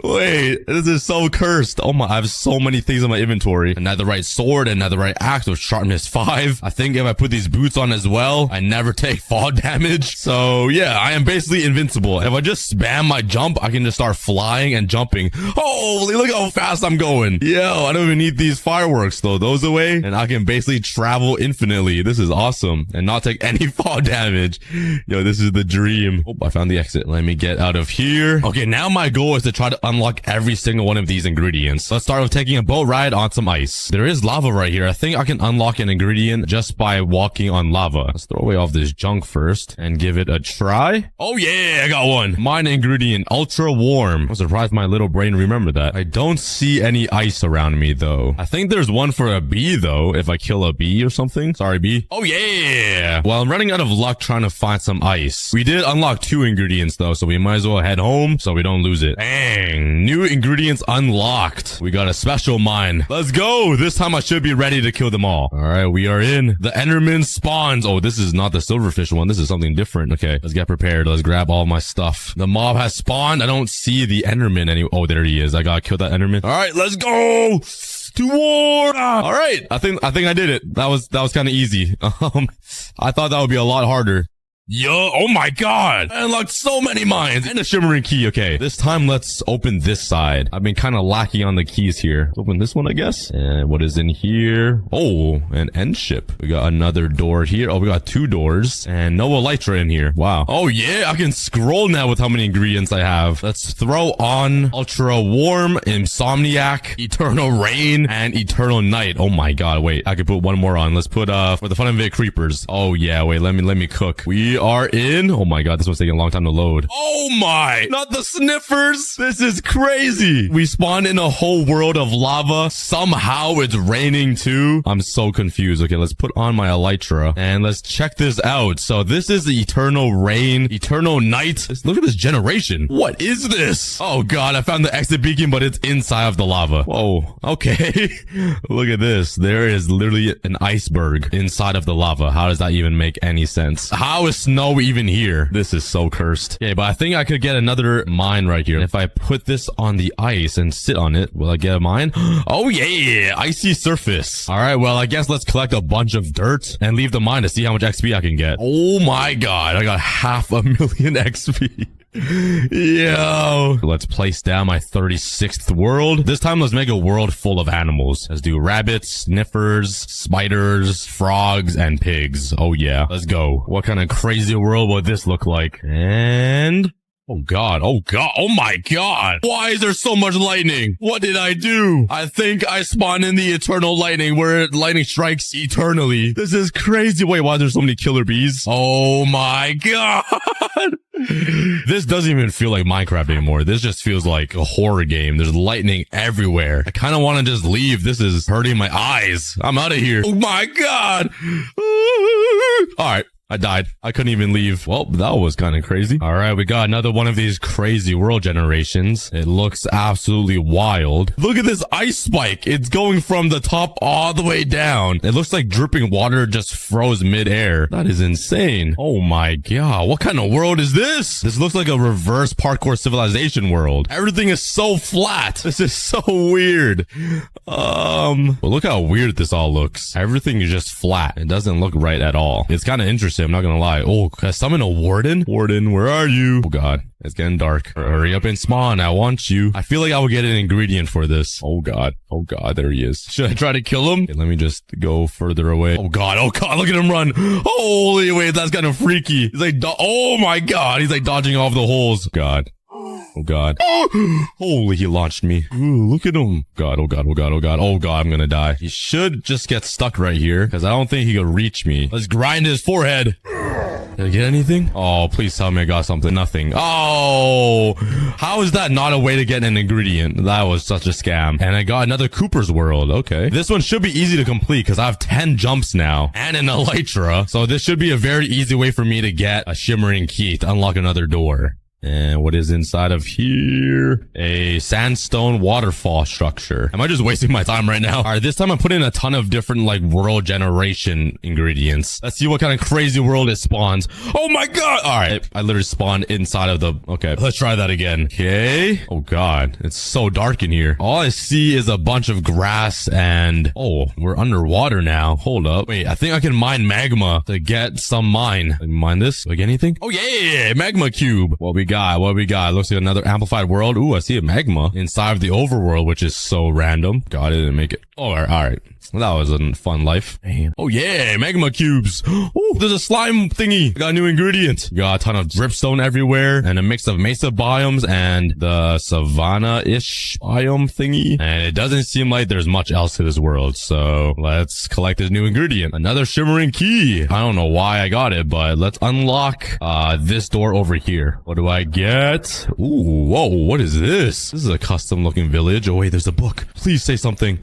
Wait, this is so cursed. Oh my, I have so many things in my inventory. A netherite sword, a netherite axe with sharpness 5. I think if I put these boots on as well, I never take fall damage. So yeah, I am basically invincible. If I just spam my jump, I can just start flying and jumping. Holy, look how fast I'm going. Yo, I don't even need these fireworks though. Those away and I can basically travel infinitely. This is awesome and not take any fall damage. Yo, this is the dream. Oh, I found the exit. Let me get out of here. Okay, now my goal is to try to unlock every single one of these ingredients. Let's start with taking a boat ride on some ice. There is lava right here. I think I can unlock an ingredient just by walking on lava. Let's throw away all this junk first and give it a try. Oh yeah, I got one. Mine ingredient, ultra warm. I'm surprised my little brain remembered that. I don't see any ice around me though. I think there's one for a bee though, if I kill a bee or something. Sorry, bee. Oh yeah. Well, I'm running out of luck trying to find some ice. We did unlock 2 ingredients though, so we might as well head home so we don't lose it. Bang. New ingredients unlocked. We got a special mine. Let's go. This time I should be ready to kill them all. All right, we are in. The Enderman spawns. Oh, this is not the silverfish one. This is something different. Okay, let's get prepared. Let's grab all my stuff. The mob has spawned. I don't see the Enderman anymore. Oh, there he is. I gotta kill that Enderman. All right, let's go. To war. All right. I think I did it. That was kind of easy. I thought that would be a lot harder. Yo, oh my god. I unlocked so many mines and a shimmering key. Okay, this time let's open this side. I've been kind of lacking on the keys here. Let's open this one, I guess. And what is in here? Oh, an end ship. We got another door here. Oh, we got 2 doors and no elytra in here. Wow. Oh yeah, I can scroll now with how many ingredients I have. Let's throw on ultra warm, insomniac, eternal rain, and eternal night. Oh my god, wait. I could put one more on. Let's put for the fun of it, creepers. Oh yeah, wait, let me cook. We are in. Oh my god, this one's taking a long time to load. Oh my, not the sniffers. This is crazy. We spawned in a whole world of lava. Somehow it's raining too. I'm so confused. Okay, let's put on my elytra and let's check this out. So this is the eternal rain, eternal night. Look at this generation. What is this? Oh god, I found the exit beacon, but it's inside of the lava. Whoa, okay. Look at this. There is literally an iceberg inside of the lava. How does that even make any sense? How is snow even here? This is so cursed. Okay, but I think I could get another mine right here. If I put this on the ice and sit on it, will I get a mine? Oh yeah, icy surface. All right, well, I guess let's collect a bunch of dirt and leave the mine to see how much XP I can get. Oh my god, I got 500,000 XP. Yo, let's place down my 36th world. This time let's make a world full of animals. Let's do rabbits, sniffers, spiders, frogs, and pigs. Oh yeah, let's go. What kind of crazy world would this look like? And oh god, oh my god. Why is there so much lightning? What did I do? I think I spawned in the eternal lightning where lightning strikes eternally. This is crazy. Wait, why are there so many killer bees? Oh my god. This doesn't even feel like Minecraft anymore. This just feels like a horror game. There's lightning everywhere. I kind of want to just leave. This is hurting my eyes. I'm out of here. Oh my god. All right. I died. I couldn't even leave. Well, that was kind of crazy. All right, we got another one of these crazy world generations. It looks absolutely wild. Look at this ice spike. It's going from the top all the way down. It looks like dripping water just froze midair. That is insane. Oh my god. What kind of world is this? This looks like a reverse parkour civilization world. Everything is so flat. This is so weird. Well, look how weird this all looks. Everything is just flat. It doesn't look right at all. It's kind of interesting actually. I'm not gonna lie. Oh, can I summon a warden? Warden, where are you? Oh god, it's getting dark. Hurry up and spawn. I want you. I feel like I will get an ingredient for this. Oh god. Oh god, there he is. Should I try to kill him? Okay, let me just go further away. Oh god, look at him run. Holy wait, that's kind of freaky. He's like, oh my god, he's like dodging off the holes. God. Oh god. Holy, he launched me. Ooh, look at him. God, oh god, oh god, oh god. Oh god, I'm gonna die. He should just get stuck right here because I don't think he could reach me. Let's grind his forehead. Did I get anything? Oh, please tell me I got something. Nothing. Oh, how is that not a way to get an ingredient? That was such a scam. And I got another Cooper's World. Okay. This one should be easy to complete because I have 10 jumps now and an Elytra. So this should be a very easy way for me to get a shimmering key to unlock another door. And what is inside of here? A sandstone waterfall structure. Am I just wasting my time right now? All right, this time I'm putting a ton of different like world generation ingredients. Let's see what kind of crazy world it spawns. Oh my god! All right, I literally spawned inside of the... Okay, let's try that again. Okay. Oh god, it's so dark in here. All I see is a bunch of grass and... Oh, we're underwater now. Hold up. Wait, I think I can mine magma to get some mine. Let me mine this. Do I get anything? Oh yeah, magma cube. What we got? Looks like another amplified world. Ooh, I see a magma inside of the overworld, which is so random. God, I didn't make it. Oh, all right. That was a fun life. Damn. Oh yeah, magma cubes. Ooh, there's a slime thingy. Got a new ingredient. Got a ton of dripstone everywhere and a mix of mesa biomes and the savanna-ish biome thingy. And it doesn't seem like there's much else to this world. So let's collect this new ingredient. Another shimmering key. I don't know why I got it, but let's unlock this door over here. What do I get? Ooh, whoa, what is this? This is a custom looking village. Oh wait, there's a book. Please say something.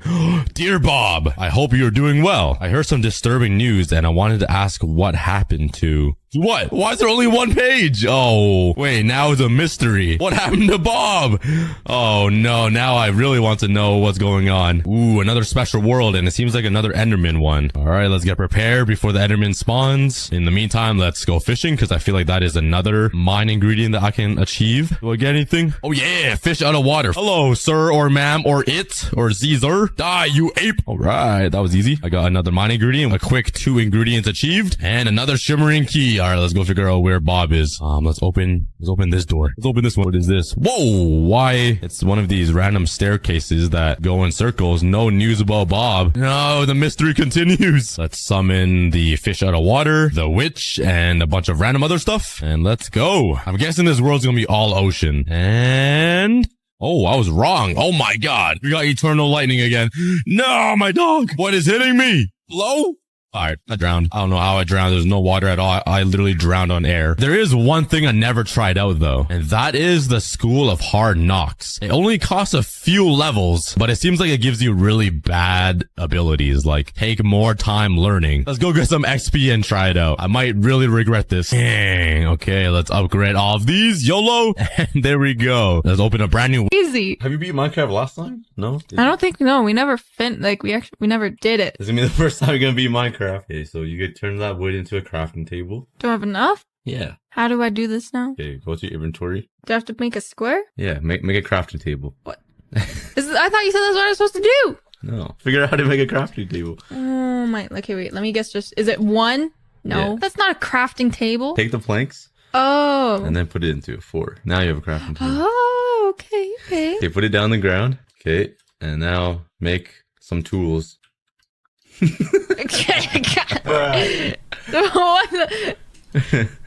Dear Bob, I hope you're doing well. I heard some disturbing news and I wanted to ask what happened to... What? Why is there only one page? Oh, wait, now it's a mystery. What happened to Bob? Oh no, now I really want to know what's going on. Ooh, another special world, and it seems like another Enderman one. All right, let's get prepared before the Enderman spawns. In the meantime, let's go fishing because I feel like that is another mine ingredient that I can achieve. Do I get anything? Oh yeah, fish out of water. Hello, sir or ma'am or it or Caesar. Die, you ape. All right, that was easy. I got another mine ingredient, a quick 2 ingredients achieved, and another shimmering key. All right, let's go figure out where Bob is. Let's open this door. Let's open this one. What is this? Whoa, why? It's one of these random staircases that go in circles. No news about Bob. No, the mystery continues. Let's summon the fish out of water, the witch, and a bunch of random other stuff. And let's go. I'm guessing this world's gonna be all ocean. And... Oh, I was wrong. Oh my god. We got eternal lightning again. No, my dog. What is hitting me? Blow? Alright, I drowned. I don't know how I drowned. There's no water at all. I literally drowned on air. There is one thing I never tried out though, and that is the School of Hard Knocks. It only costs a few levels, but it seems like it gives you really bad abilities, like take more time learning. Let's go get some XP and try it out. I might really regret this. Dang. Okay, let's upgrade all of these. YOLO. And there we go. Let's open a brand new... Easy. Have you beat Minecraft last time? No? I don't think, no, we never we never did it. This is gonna be the first time you're gonna beat Minecraft. Okay, so you could turn that wood into a crafting table. Do I have enough? Yeah. How do I do this now? Okay, go to your inventory. Do I have to make a square? Yeah, make a crafting table. What? I thought you said that's what I was supposed to do. No. Figure out how to make a crafting table. Oh my, okay, wait, let me guess is it 1? No. Yeah. That's not a crafting table. Take the planks. Oh. And then put it into a 4. Now you have a crafting table. Oh, okay. Okay, put it down the ground. Okay, and now make some tools.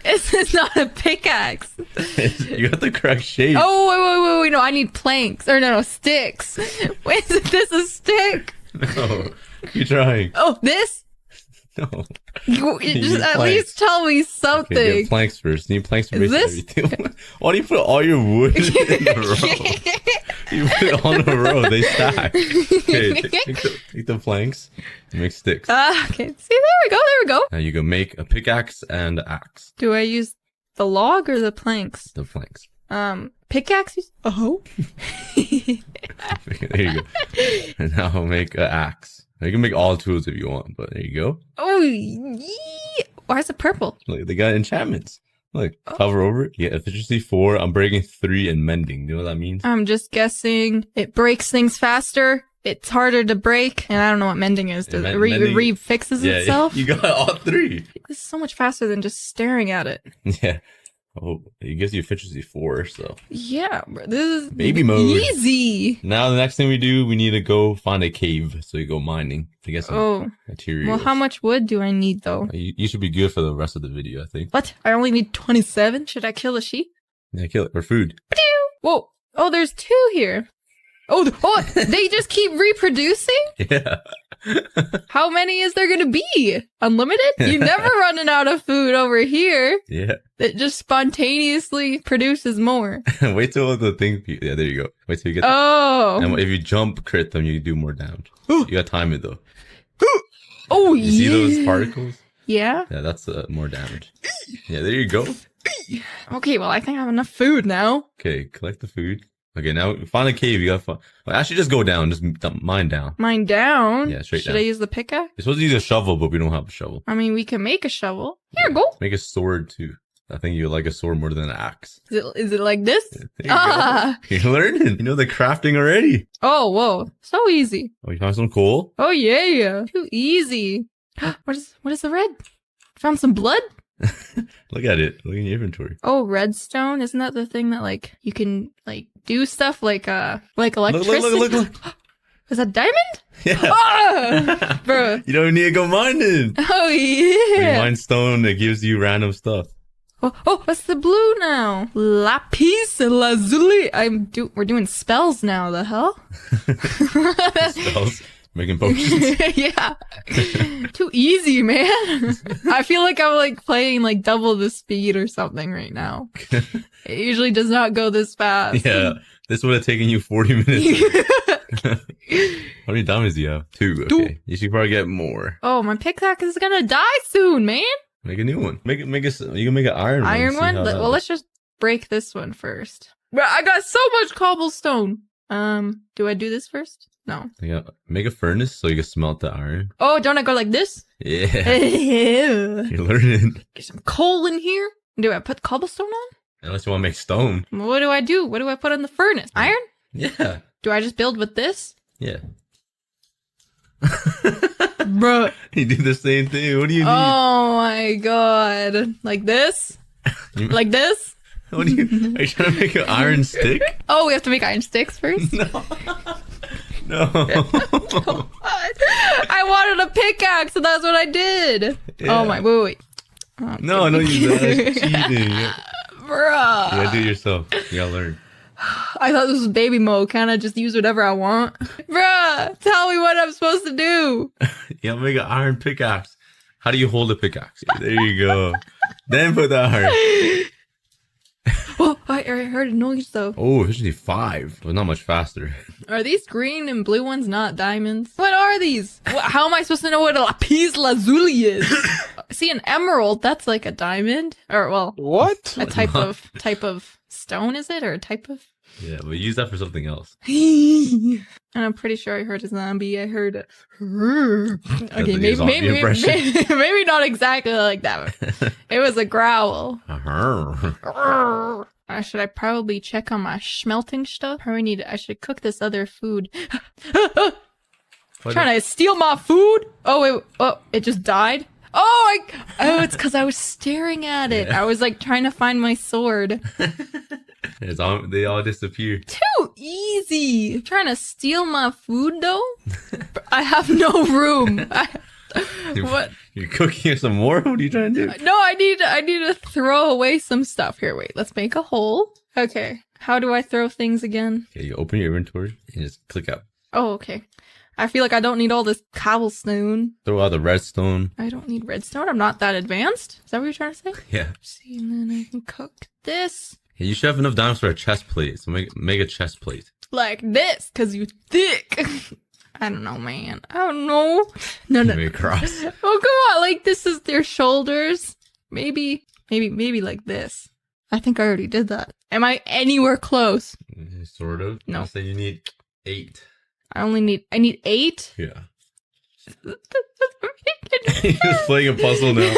This is not a pickaxe. You got the correct shape. Oh, wait. No, I need planks. Or no, sticks. Wait, is this a stick? No. Keep trying. Oh, this? No. You just at least tell me something. Okay, get planks first. You need planks to base everything. Why do you put all your wood in a row? You put it on a row. They stack. Okay, take the planks and make sticks. Okay. See, there we go. Now you go make a pickaxe and an axe. Do I use the log or the planks? The planks. Pickaxe? Oh. There you go. And now make an axe. Now you can make all tools if you want, but there you go. Oh, why is it purple? Look, they got enchantments. Look, hover over it. Yeah, efficiency 4, unbreaking 3, and mending. Do you know what that means? I'm just guessing it breaks things faster. it's harder to break, and I don't know what mending is. Does it re-fixes itself? You got all 3. This is so much faster than just staring at it. Yeah. Oh, it gives you efficiency 4, so. Yeah, bro, this is baby mode. Easy. Now the next thing we do, we need to go find a cave. So you go mining to get some materials. Well, how much wood do I need, though? You should be good for the rest of the video, I think. What? I only need 27? Should I kill a sheep? Yeah, kill it for food. Whoa. Oh, there's 2 here. Oh, they just keep reproducing? Yeah. How many is there going to be? Unlimited? You're never running out of food over here. Yeah. It just spontaneously produces more. Wait till the thing. Yeah, there you go. Wait till you get. Oh. And if you jump crit them, you do more damage. You got to time it though. Oh, you see those particles? Yeah. Yeah, that's more damage. Yeah, there you go. Okay, well, I think I have enough food now. Okay, collect the food. Okay, now find a cave. You gotta find. Well, actually, just go down. Just mine down. Mine down? Yeah, straight down. Should I use the pickaxe? You're supposed to use a shovel, but we don't have a shovel. I mean, we can make a shovel. Here, go. Make a sword too. I think you like a sword more than an axe. Is it like this? Yeah, you're learning. You know the crafting already. Oh, whoa. So easy. Oh, you found some coal? Oh, yeah. Too easy. What is the red? Found some blood? Look at it. Look in your inventory. Oh, redstone. Isn't that the thing that like you can like do stuff like electricity? Look. Is that diamond? Yeah. Ah, bro. You don't need to go mining. Oh When you yeah. mine stone, it gives you random stuff. Oh, what's the blue now? Lapis lazuli. We're doing spells now. The hell? Spells. Making potions. Yeah. Too easy, man. I feel like I'm like playing like double the speed or something right now. It usually does not go this fast. Yeah. This would have taken you 40 minutes. How many diamonds do you have? 2. Okay. You should probably get more. Oh, my pickaxe is gonna die soon, man. Make a new one. You can make an iron one. Iron one? Well, let's just break this one first. Bro, I got so much cobblestone. Do I do this first? No. Yeah. Make a furnace so you can smelt the iron. Oh, don't I go like this? Yeah. Ew. You're learning. Get some coal in here. Do I put cobblestone on? Unless you want to make stone. What do I do? What do I put in the furnace? Iron? Yeah. Do I just build with this? Yeah. Bruh. You do the same thing. What do you need? Oh my god. Like this? Like this? What are you trying to make an iron stick? Oh, we have to make iron sticks first? No. I wanted a pickaxe, and that's what I did. Yeah. Oh my, wait. Oh, No, you that's cheating. Bruh. You gotta do it yourself. You gotta learn. I thought this was baby mode. Can I just use whatever I want? Bruh, tell me what I'm supposed to do. You gotta make an iron pickaxe. How do you hold a pickaxe? There you go. Then put the iron. Oh, I heard a noise though. Oh, efficiency 5. But not much faster. Are these green and blue ones not diamonds? What are these? How am I supposed to know what a lapis lazuli is? See, an emerald, that's like a diamond. Or, well, What? a type of stone, is it? Or a type of... Yeah, but use that for something else. And I'm pretty sure I heard a zombie. I heard it. Okay, the zombie impression. maybe not exactly like that. It was a growl. Should I probably check on my smelting stuff? I should cook this other food. Trying to steal my food? Oh, wait. Oh, it just died? Oh, it's because I was staring at it. Yeah. I was like trying to find my sword. They all disappear. Too easy. You're trying to steal my food though? I have no room. What? You're cooking some more? What are you trying to do? No, I need to throw away some stuff. Here, wait. Let's make a hole. Okay. How do I throw things again? Okay, you open your inventory and just click out. Oh, okay. I feel like I don't need all this cobblestone. Throw out the redstone. I don't need redstone. I'm not that advanced. Is that what you're trying to say? Yeah. See, and then I can cook this Yeah, you should have enough diamonds for a chest plate. So make a chest plate. like this, cause you thick. I don't know, man. I don't know. No. Make a cross. Oh, come on. Like, this is their shoulders. Maybe like this. I think I already did that. Am I anywhere close? Sort of. No. I'll say you need 8. I need 8? Yeah. He's playing a puzzle now.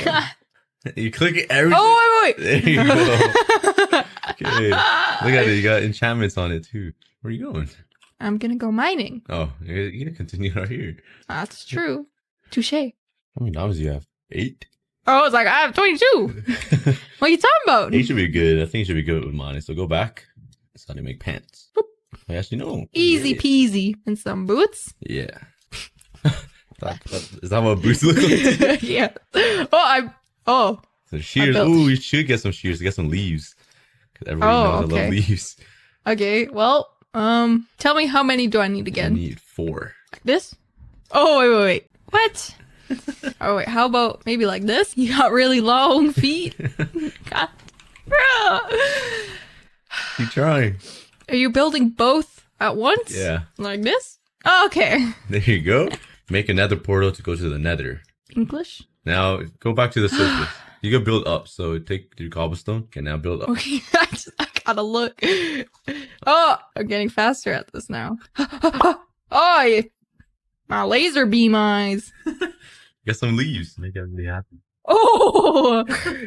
God. You click everything. Oh, wait. There you go. Okay. Look at it. You got enchantments on it too. Where are you going? I'm gonna go mining. Oh, you're gonna continue right here. That's true. Touche. How many diamonds do you have? 8? Oh, I was like, I have 22. What are you talking about? 8 should be good. I think it should be good with mining. So go back. That's how to make pants. Boop. I actually know. Easy peasy. And some boots. Yeah. Is that what boots look like? Yeah. Oh. So shears. Ooh, you should get some shears. Get some leaves. Because everybody knows I love leaves. Okay. Well, tell me how many do I need again? I need 4. Like this? Oh, wait. What? Oh, wait. How about maybe like this? You got really long feet. God. Keep trying. Are you building both at once? Yeah. Like this? Oh, okay. There you go. Make a nether portal to go to the nether. English? Now, go back to the surface. You can build up. So take your cobblestone. Okay, now build up. Okay, I gotta look. Oh, I'm getting faster at this now. Oh, my laser beam eyes. Get some leaves. Make everybody happy. Oh,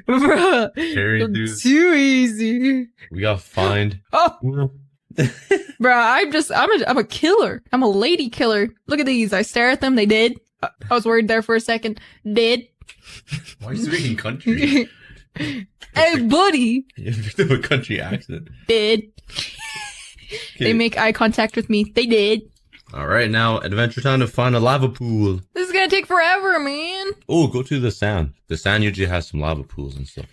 bruh. Too easy. We gotta find. Oh. Bruh, I'm a killer. I'm a lady killer. Look at these. I stare at them. They did. I was worried there for a second. Did. Why are you speaking country? Hey, buddy. You picked up a country accent. Did. They make eye contact with me. They did. All right, now adventure time to find a lava pool. This is gonna take forever, man. Oh, go to the sand. The sand usually has some lava pools and stuff.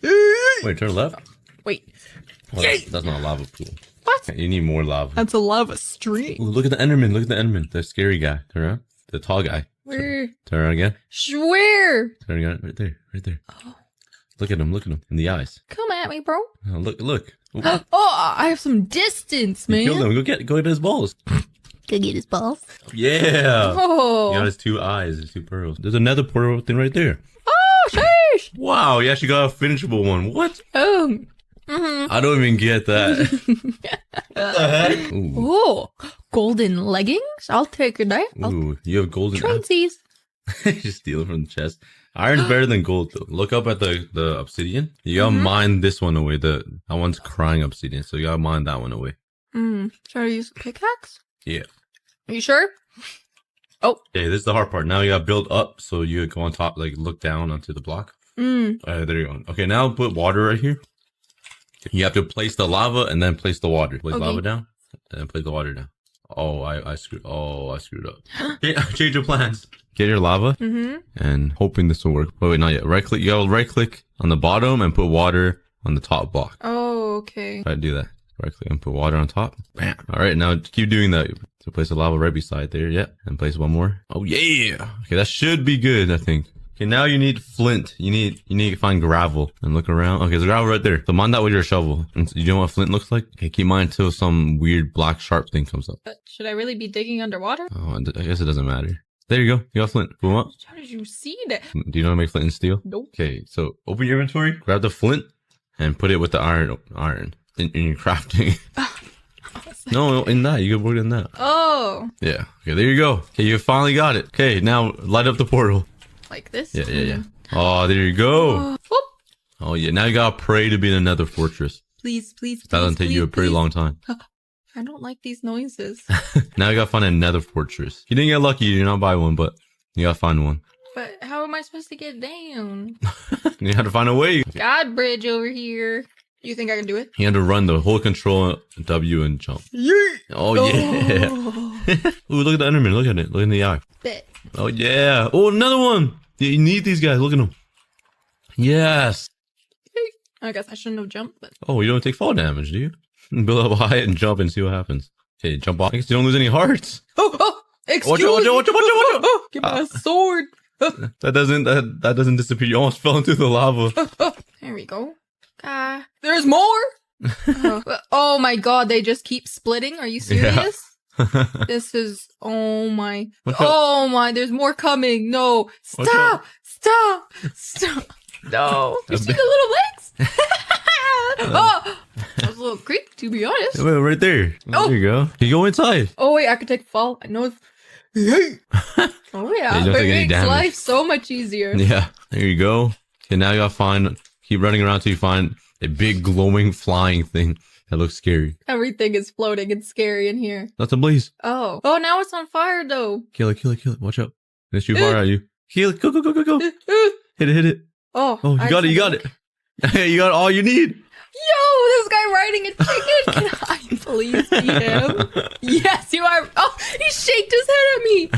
Wait, turn left. Wait. Oh, that's not a lava pool. What? You need more lava. That's a lava stream. Ooh, look at the Enderman. Look at the Enderman. The scary guy. Turn around. The tall guy. Where? Turn around again. Swear. Turn around. Right there. Right there. Oh. Look at him. Look at him in the eyes. Come at me, bro. Oh, look. Oh, I have some distance, man. Kill him. Go get his balls. Go get his balls. Yeah. Oh. He got his 2 eyes, his 2 pearls. There's another portal thing right there. Oh, sheesh. Wow, you actually got a finishable one. What? Oh. Mm-hmm. I don't even get that. What the heck? Ooh. Oh, golden leggings. I'll take it there. Ooh, you have golden. Tradesies. Just steal it from the chest. Iron's better than gold though. Look up at the obsidian. You gotta mine this one away. That one's crying obsidian, so you gotta mine that one away. Should I use a pickaxe? Yeah. Are you sure? Oh. Okay, this is the hard part. Now you gotta build up so you go on top, like look down onto the block. There you go. Okay, now put water right here. You have to place the lava and then place the water. Place lava down and then place the water down. Oh, I screwed up. Change your plans. Get your lava and hoping this will work. But wait, not yet. Right click. You gotta right click on the bottom and put water on the top block. Oh, okay. Try to do that. Right click and put water on top. Bam. All right, now keep doing that. So place the lava right beside there. Yep. And place one more. Oh yeah. Okay, that should be good, I think. Okay, now you need flint. You need to find gravel and look around. Okay, there's gravel right there. So mine that with your shovel. And you know what flint looks like? Okay, keep mine until some weird black sharp thing comes up. But should I really be digging underwater? Oh, I guess it doesn't matter. There you go. You got flint. Boom up. How did you see that? Do you know how to make flint and steel? Nope. Okay, so open your inventory, grab the flint, and put it with the iron in your crafting. No, in that. You can put it in that. Oh. Yeah. Okay, there you go. Okay, you finally got it. Okay, now light up the portal. Like this? Yeah. Oh, there you go. Oh, yeah. Now you gotta pray to be in another fortress. Please. That doesn't take you a pretty long time. I don't like these noises. Now you gotta find another fortress. You didn't get lucky. You did not buy one, but you gotta find one. But how am I supposed to get down? You have to find a way. God bridge over here. You think I can do it? You have to run the whole control W and jump. Yeah. Oh, yeah. Ooh, look at the Enderman. Look at it. Look in the eye. Bet. Oh, yeah. Oh, another one. You need these guys. Look at them. Yes. I guess I shouldn't have jumped, but... Oh, you don't take fall damage, do you? Build up high and jump and see what happens. Okay, jump off. I guess you don't lose any hearts. Oh! Excuse me! Watch out. Give me a sword! That doesn't disappear. You almost fell into the lava. There we go. There's more! Oh my god, they just keep splitting? Are you serious? Yeah. This is... Oh my... there's more coming! No! Stop! No! You see the little legs? Oh! That was a little creepy, to be honest. Wait, right there. Oh. There you go. You go inside. Oh wait, I could take a fall. I know it's... Oh yeah, you don't take any damage. Life so much easier. Yeah, there you go. Okay, now you gotta keep running around till you find a big glowing flying thing. That looks scary. Everything is floating. It's scary in here. That's a blaze. Oh. Oh, now it's on fire, though. Kill it, kill it, kill it. Watch out. It's too far at you. Kill it. Go, go, go, go, go. Hit it, hit it. Oh. Oh, you got it, you got it. You got all you need. Yo, this guy riding a chicken. Can I please be him? Yes, you are. Oh, he shaked his head at me.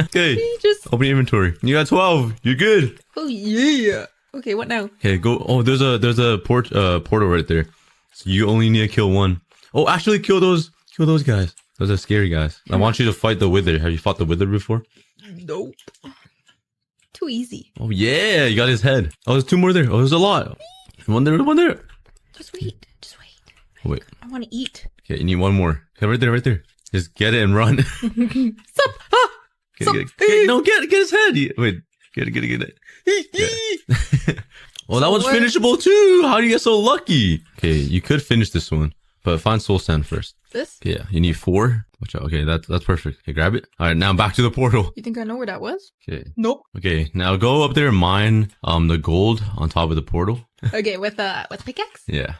Okay. He just. Open your inventory. You got 12. You're good. Oh yeah. Okay, what now? Okay, go. Oh, there's a portal right there. So you only need to kill one. Oh, actually, kill those guys. Those are scary guys. I want you to fight the wither. Have you fought the wither before? Nope. Too easy. Oh yeah, you got his head. Oh, there's 2 more there. Oh, there's a lot. One there, one there. Just wait. Just wait. Oh, wait. I want to eat. Okay, you need one more. Okay, right there, right there. Just get it and run. Sup? Ah! Sup? No, get his head. Wait, get it. Yeah. Well, that one's finishable too. How do you get so lucky? Okay, you could finish this one, but find soul sand first. This? Yeah, you need 4. Watch out. Okay, that's perfect. Okay, grab it. All right, now back to the portal. You think I know where that was? Okay. Nope. Okay, now go up there and mine the gold on top of the portal. Okay, with pickaxe? Yeah.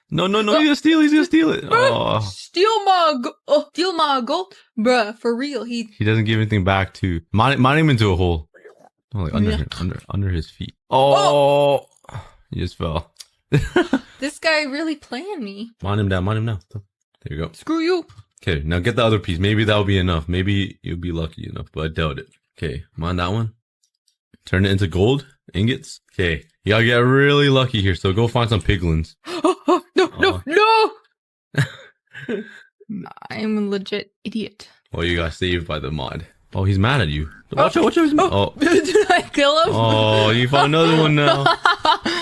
No, he's gonna steal. He's gonna steal it. Oh. Steal my gold, bruh. For real, he doesn't give anything back to mine him into a hole. Oh, like under his feet. Oh. He just fell. This guy really playing me. Mine him down. There you go. Screw you. Okay, now get the other piece. Maybe that'll be enough. Maybe you'll be lucky enough, but I doubt it. Okay, mine that one. Turn it into gold ingots. Okay, you gotta get really lucky here. So go find some piglins. No. I'm a legit idiot. Well, you got saved by the mod. Oh, he's mad at you. Watch out. Oh. Did I kill him? Oh, you found another one now.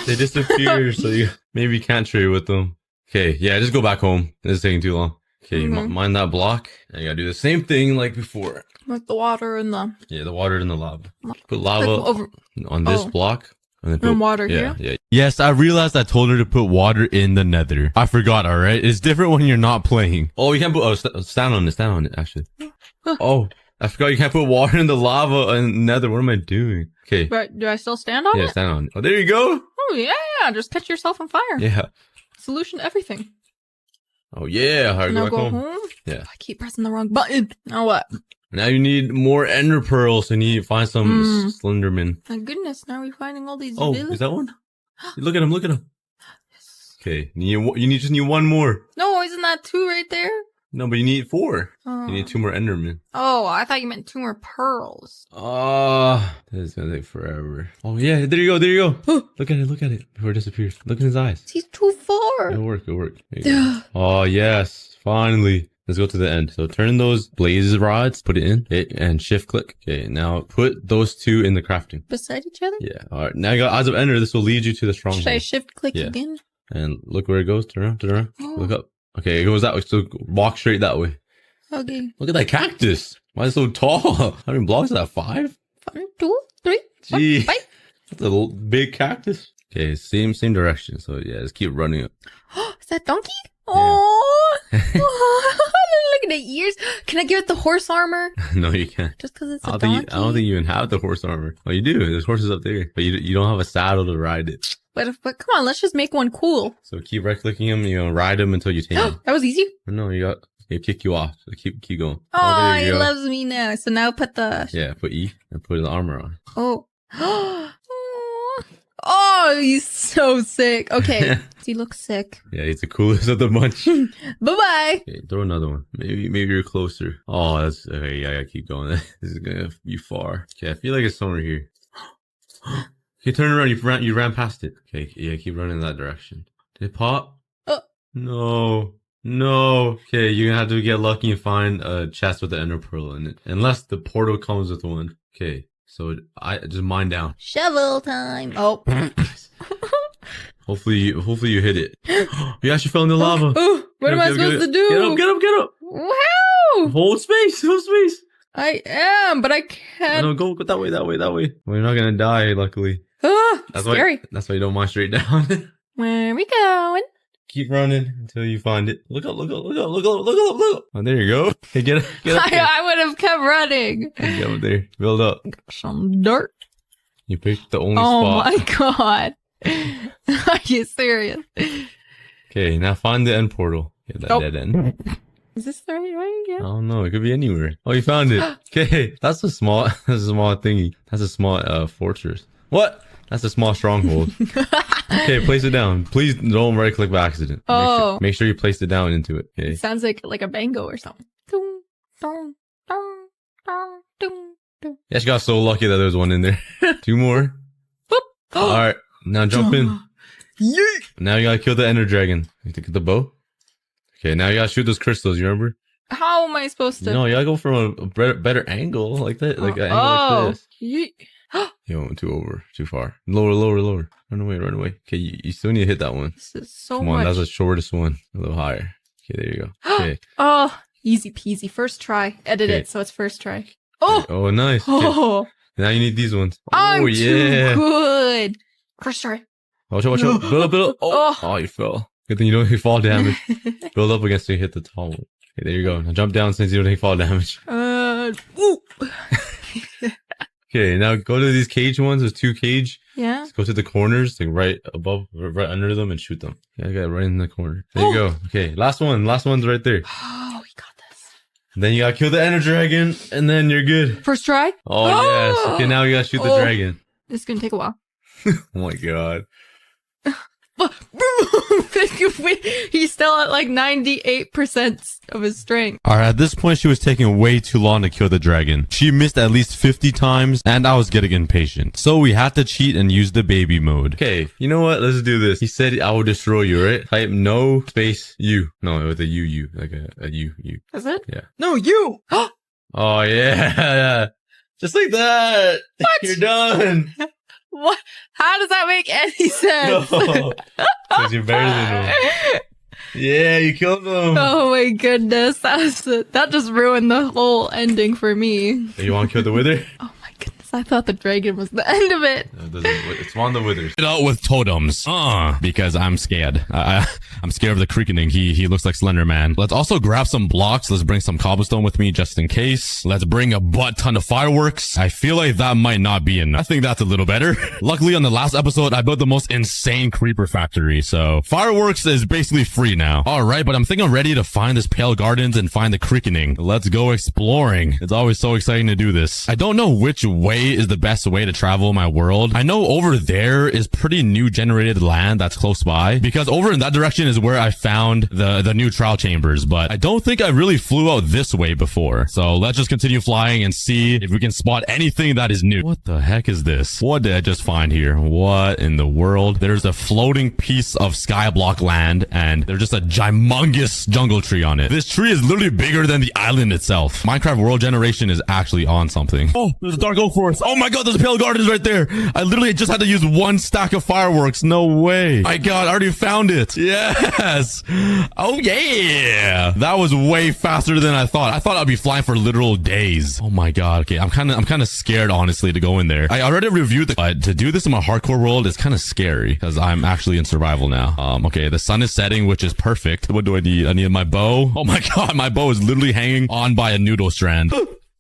They disappear, so you maybe can't trade with them. Okay, yeah, just go back home. This is taking too long. Okay, mine that block. And you gotta do the same thing like before. With the water and the... Yeah, the water and the lava. Put lava on this block. And then put water here? Yeah. Yes, I realized I told her to put water in the nether. I forgot, alright? It's different when you're not playing. Oh, you can't put... Oh, stand on it, actually. Oh, I forgot you can't put water in the lava and nether. What am I doing? Okay. But do I still stand on it? Yeah, stand on it. Oh, there you go. Oh, yeah. Just catch yourself on fire. Yeah. Solution to everything. Oh, yeah. All right, now go home. Yeah. I keep pressing the wrong button. Now what? Now you need more ender pearls. So you need to find some Slenderman. My goodness. Now we're finding all these is that one? Look at him. Yes. Okay. You just need one more. No, isn't that 2 right there? No, but you need 4. You need 2 more endermen. Oh, I thought you meant 2 more pearls. This is gonna take forever. Oh yeah, there you go. Look at it before it disappears. Look in his eyes. He's too far. It'll work. Oh yes, finally. Let's go to the end. So turn those blaze rods, put it in, and shift click. Okay, now put those 2 in the crafting. Beside each other? Yeah. All right. Now you got Eyes of Ender. This will lead you to the stronghold. Should I shift click again? And look where it goes. Turn around. Look up. Okay, it goes that way. So walk straight that way. Okay. Look at that cactus. Why is it so tall? How many blocks is that? 5? 1, 2, 3, 4, 5. That's a little big cactus. Okay, same direction. So yeah, just keep running up. Is that donkey? Oh, look at the ears. Can I give it the horse armor? No, you can't. Just because it's a donkey? I don't think you even have the horse armor. Oh, you do. There's horses up there, but you don't have a saddle to ride it. But come on, let's just make one cool. So keep right-clicking him, ride him until you tame him. That was easy? No, he'll kick you off. So keep going. Oh, he loves me now. So now put the... Yeah, put E and put the armor on. Oh. Oh, he's so sick. Okay. He looks sick. Yeah, he's the coolest of the bunch. Bye-bye. Okay, throw another one. Maybe you're closer. Oh, that's... Okay, yeah, I gotta keep going. This is gonna be far. Okay, I feel like it's somewhere here. Okay, turn around. You ran past it. Okay, yeah, keep running in that direction. Did it pop? No. Okay, you're gonna have to get lucky and find a chest with the ender pearl in it. Unless the portal comes with one. Okay, so I just mine down. Shovel time. Oh. Hopefully you hit it. You actually fell in the lava. What am I supposed to do? Get up. Wow. Hold space. I am, but I can't. No, go that way. Well, you're not gonna die, luckily. That's scary. That's why you don't mine straight down. Where are we going? Keep running until you find it. Look up. Oh, there you go. Hey, get up. I would have kept running. Get up there. Build up. Some dirt. You picked the only spot. Oh my god. Are you serious? Okay, now find the end portal. Okay, that dead end. Is this the right way? Yeah. I don't know. It could be anywhere. Oh, you found it. Okay, that's a small thingy. That's a small fortress. What? That's a small stronghold. Okay, place it down. Please don't right click by accident. Oh. Make sure you place it down into it. Okay. It sounds like a bango or something. Dun, dun, dun, dun, dun, dun. Yeah, she got so lucky that there was one in there. 2 more. All right, now jump in. Yeet. Now you gotta kill the ender dragon. You have to get the bow. Okay, now you gotta shoot those crystals. You remember? How am I supposed to? No, you gotta go from a better angle like that, like an angle like this. Yeet. You went too far. Lower. Run away. Okay, you still need to hit that one. This is so Come much. on, that's the shortest one. A little higher. Okay, there you go. Okay. Oh, easy peasy. First try. Edit Okay. it so it's first try. Oh. Oh, nice. Okay. Oh. Now you need these ones. I'm Oh, yeah. too good. First try. Watch out. Build up. Oh, you fell. Good thing you don't take fall damage. Build up against you, hit the tall one. Okay, there you go. Now jump down since you don't take fall damage. Ooh. Okay, now go to these cage ones. There's 2 cage. Yeah. Just go to the corners, like right above, right under them, and shoot them. Yeah, I got it right in the corner. There you go. Okay, last one. Last one's right there. Oh, we got this. Then you gotta kill the ender dragon, and then you're good. First try. Oh, yes. Okay, now you gotta shoot the dragon. This is gonna take a while. Oh my god. He's still at like 98% of his strength. Alright, at this point, she was taking way too long to kill the dragon. She missed at least 50 times, and I was getting impatient. So we had to cheat and use the baby mode. Okay, you know what? Let's do this. He said I will destroy you, right? Type no space you. No, with a U, like a U. Is it? Yeah. No, you. Oh, yeah. Just like that. What? You're done. What? How does that make any sense? No. Because you're better than him. Yeah, you killed him. Oh my goodness, that just ruined the whole ending for me. You want to kill the wither? Oh my goodness, I thought the dragon was the end of it. No, it doesn't. It's one of the withers. It out with totems. Because I'm scared. I'm scared of the creaking. He looks like Slender Man. Let's also grab some blocks. Let's bring some cobblestone with me just in case. Let's bring a butt ton of fireworks. I feel like that might not be enough. I think that's a little better. Luckily, on the last episode, I built the most insane creeper factory. So fireworks is basically free now. All right, but I'm thinking I'm ready to find this pale gardens and find the creaking. Let's go exploring. It's always so exciting to do this. I don't know which way is the best way to travel my world. I know over there is pretty new generated land that's close by, because over in that direction is where I found the new trial chambers, but I don't think I really flew out this way before. So let's just continue flying and see if we can spot anything that is new. What the heck is this? What did I just find here? What in the world? There's a floating piece of skyblock land, and there's just a humongous jungle tree on it. This tree is literally bigger than the island itself. Minecraft World Generation is actually on something. Oh, there's a dark oak forest. Oh my god, there's a pale gardens right there. I literally just had to use 1 stack of fireworks. No way. My god, I already found it. Yes. Oh yeah. That was way faster than I thought. I thought I'd be flying for literal days. Oh my god. Okay, I'm kind of scared, honestly, to go in there. I already reviewed but to do this in my hardcore world is kind of scary because I'm actually in survival now. Okay, the sun is setting, which is perfect. What do I need? I need my bow. Oh my god, my bow is literally hanging on by a noodle strand.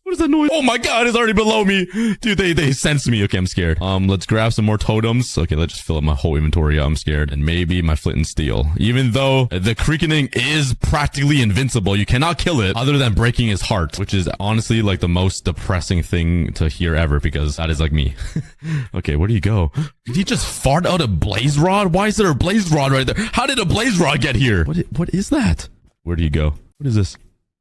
What is that noise? Oh my god, it's already below me. Dude, they sense me. Okay, I'm scared. Let's grab some more totems. Okay, let's just fill up my whole inventory. I'm scared. And maybe my flint and steel. Even though the creaking is practically invincible, you cannot kill it other than breaking his heart, which is honestly like the most depressing thing to hear ever, because that is like me. Okay, where do you go? Did he just fart out a blaze rod? Why is there a blaze rod right there? How did a blaze rod get here? What is that? Where do you go? What is this?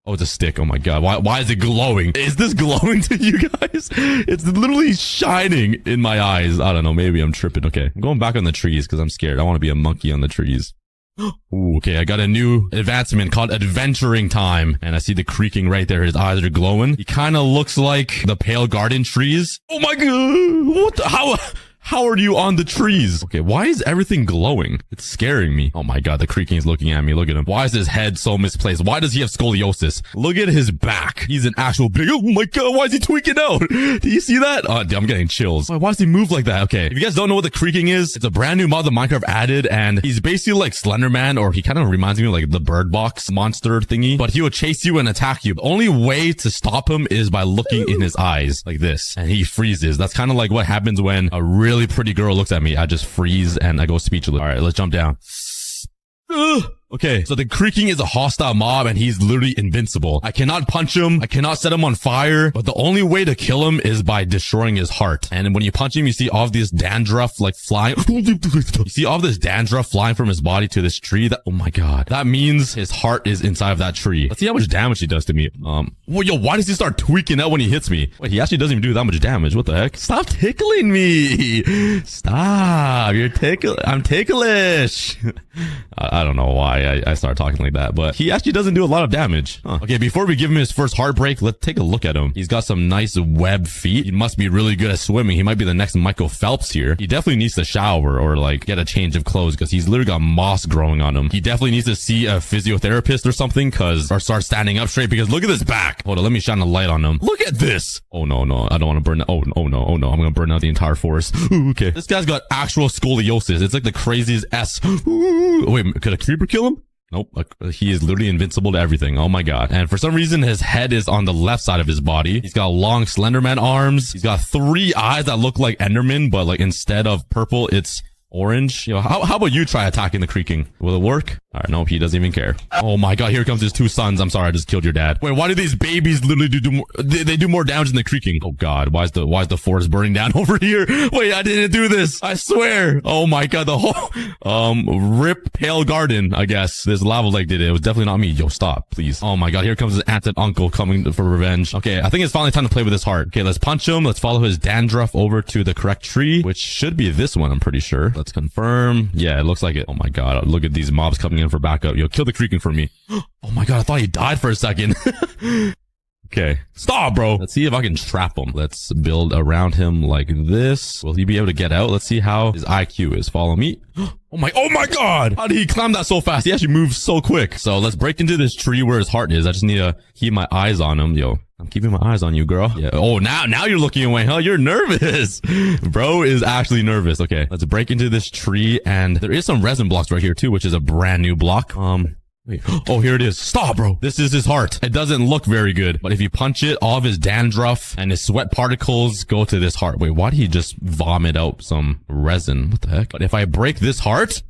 Oh, it's a stick. Oh my god. Why is it glowing? Is this glowing to you guys? It's literally shining in my eyes. I don't know. Maybe I'm tripping. Okay. I'm going back on the trees because I'm scared. I want to be a monkey on the trees. Ooh, okay. I got a new advancement called adventuring time. And I see the creaking right there. His eyes are glowing. He kind of looks like the pale garden trees. Oh my god. What the? How are you on the trees? Okay, why is everything glowing? It's scaring me. Oh my god, the creaking is looking at me. Look at him. Why is his head so misplaced? Why does he have scoliosis? Look at his back. He's an actual big... Oh my god, why is he tweaking out? Do you see that? Oh, I'm getting chills. Why does he move like that? Okay, if you guys don't know what the creaking is, it's a brand new mod that Minecraft added, and he's basically like Slender Man, or he kind of reminds me of like the bird box monster thingy, but he will chase you and attack you. The only way to stop him is by looking in his eyes like this, and he freezes. That's kind of like what happens when a really pretty girl looks at me. I just freeze and I go speechless. All right, let's jump down. Okay, so the creaking is a hostile mob and he's literally invincible. I cannot punch him. I cannot set him on fire. But the only way to kill him is by destroying his heart. And when you punch him, you see all of this dandruff like flying. You see all of this dandruff flying from his body to this tree. That, oh my god. That means his heart is inside of that tree. Let's see how much damage he does to me. Well, yo, why does he start tweaking out when he hits me? Wait, he actually doesn't even do that much damage. What the heck? Stop tickling me. Stop. I'm ticklish. I don't know why I started talking like that, but he actually doesn't do a lot of damage. Huh. Okay, before we give him his first heartbreak, let's take a look at him. He's got some nice web feet. He must be really good at swimming. He might be the next Michael Phelps here. He definitely needs to shower or like get a change of clothes because he's literally got moss growing on him. He definitely needs to see a physiotherapist or something or start standing up straight because look at this back. Hold on, let me shine a light on him. Look at this. Oh no, I don't want to burn. Oh no. I'm going to burn out the entire forest. Ooh, okay. This guy's got actual scoliosis. It's like the craziest S. Ooh. Wait, could a creeper kill him? Nope. He is literally invincible to everything. Oh my god. And for some reason, his head is on the left side of his body. He's got long Slenderman arms. He's got 3 eyes that look like Enderman, but like instead of purple, it's orange. You know, how about you try attacking the creaking? Will it work? All right, nope, he doesn't even care. Oh my god, here comes his 2 sons. I'm sorry, I just killed your dad. Wait, why do these babies literally do more? They do more damage than the creaking. Oh god, why is the forest burning down over here? Wait, I didn't do this. I swear. Oh my god, the whole rip pale garden. I guess this lava lake did it. It was definitely not me. Yo, stop, please. Oh my god, here comes his aunt and uncle coming for revenge. Okay, I think it's finally time to play with his heart. Okay, let's punch him. Let's follow his dandruff over to the correct tree, which should be this one. I'm pretty sure. Let's confirm. Yeah, it looks like it. Oh my god, look at these mobs coming in for backup. Yo, kill the creaking for me. Oh my god, I thought he died for a second. Okay, stop, bro. Let's see if I can trap him. Let's build around him like this. Will he be able to get out? Let's see how his IQ is. Follow me. Oh my god! How did he climb that so fast? He actually moves so quick. So let's break into this tree where his heart is. I just need to keep my eyes on him. Yo, I'm keeping my eyes on you, girl. Yeah. Oh, now you're looking away, huh? You're nervous. Bro is actually nervous. Okay, let's break into this tree. And there is some resin blocks right here too, which is a brand new block. Wait. Oh, here it is. Stop, bro. This is his heart. It doesn't look very good, but if you punch it, all of his dandruff and his sweat particles go to this heart. Wait, why did he just vomit out some resin? What the heck? But if I break this heart,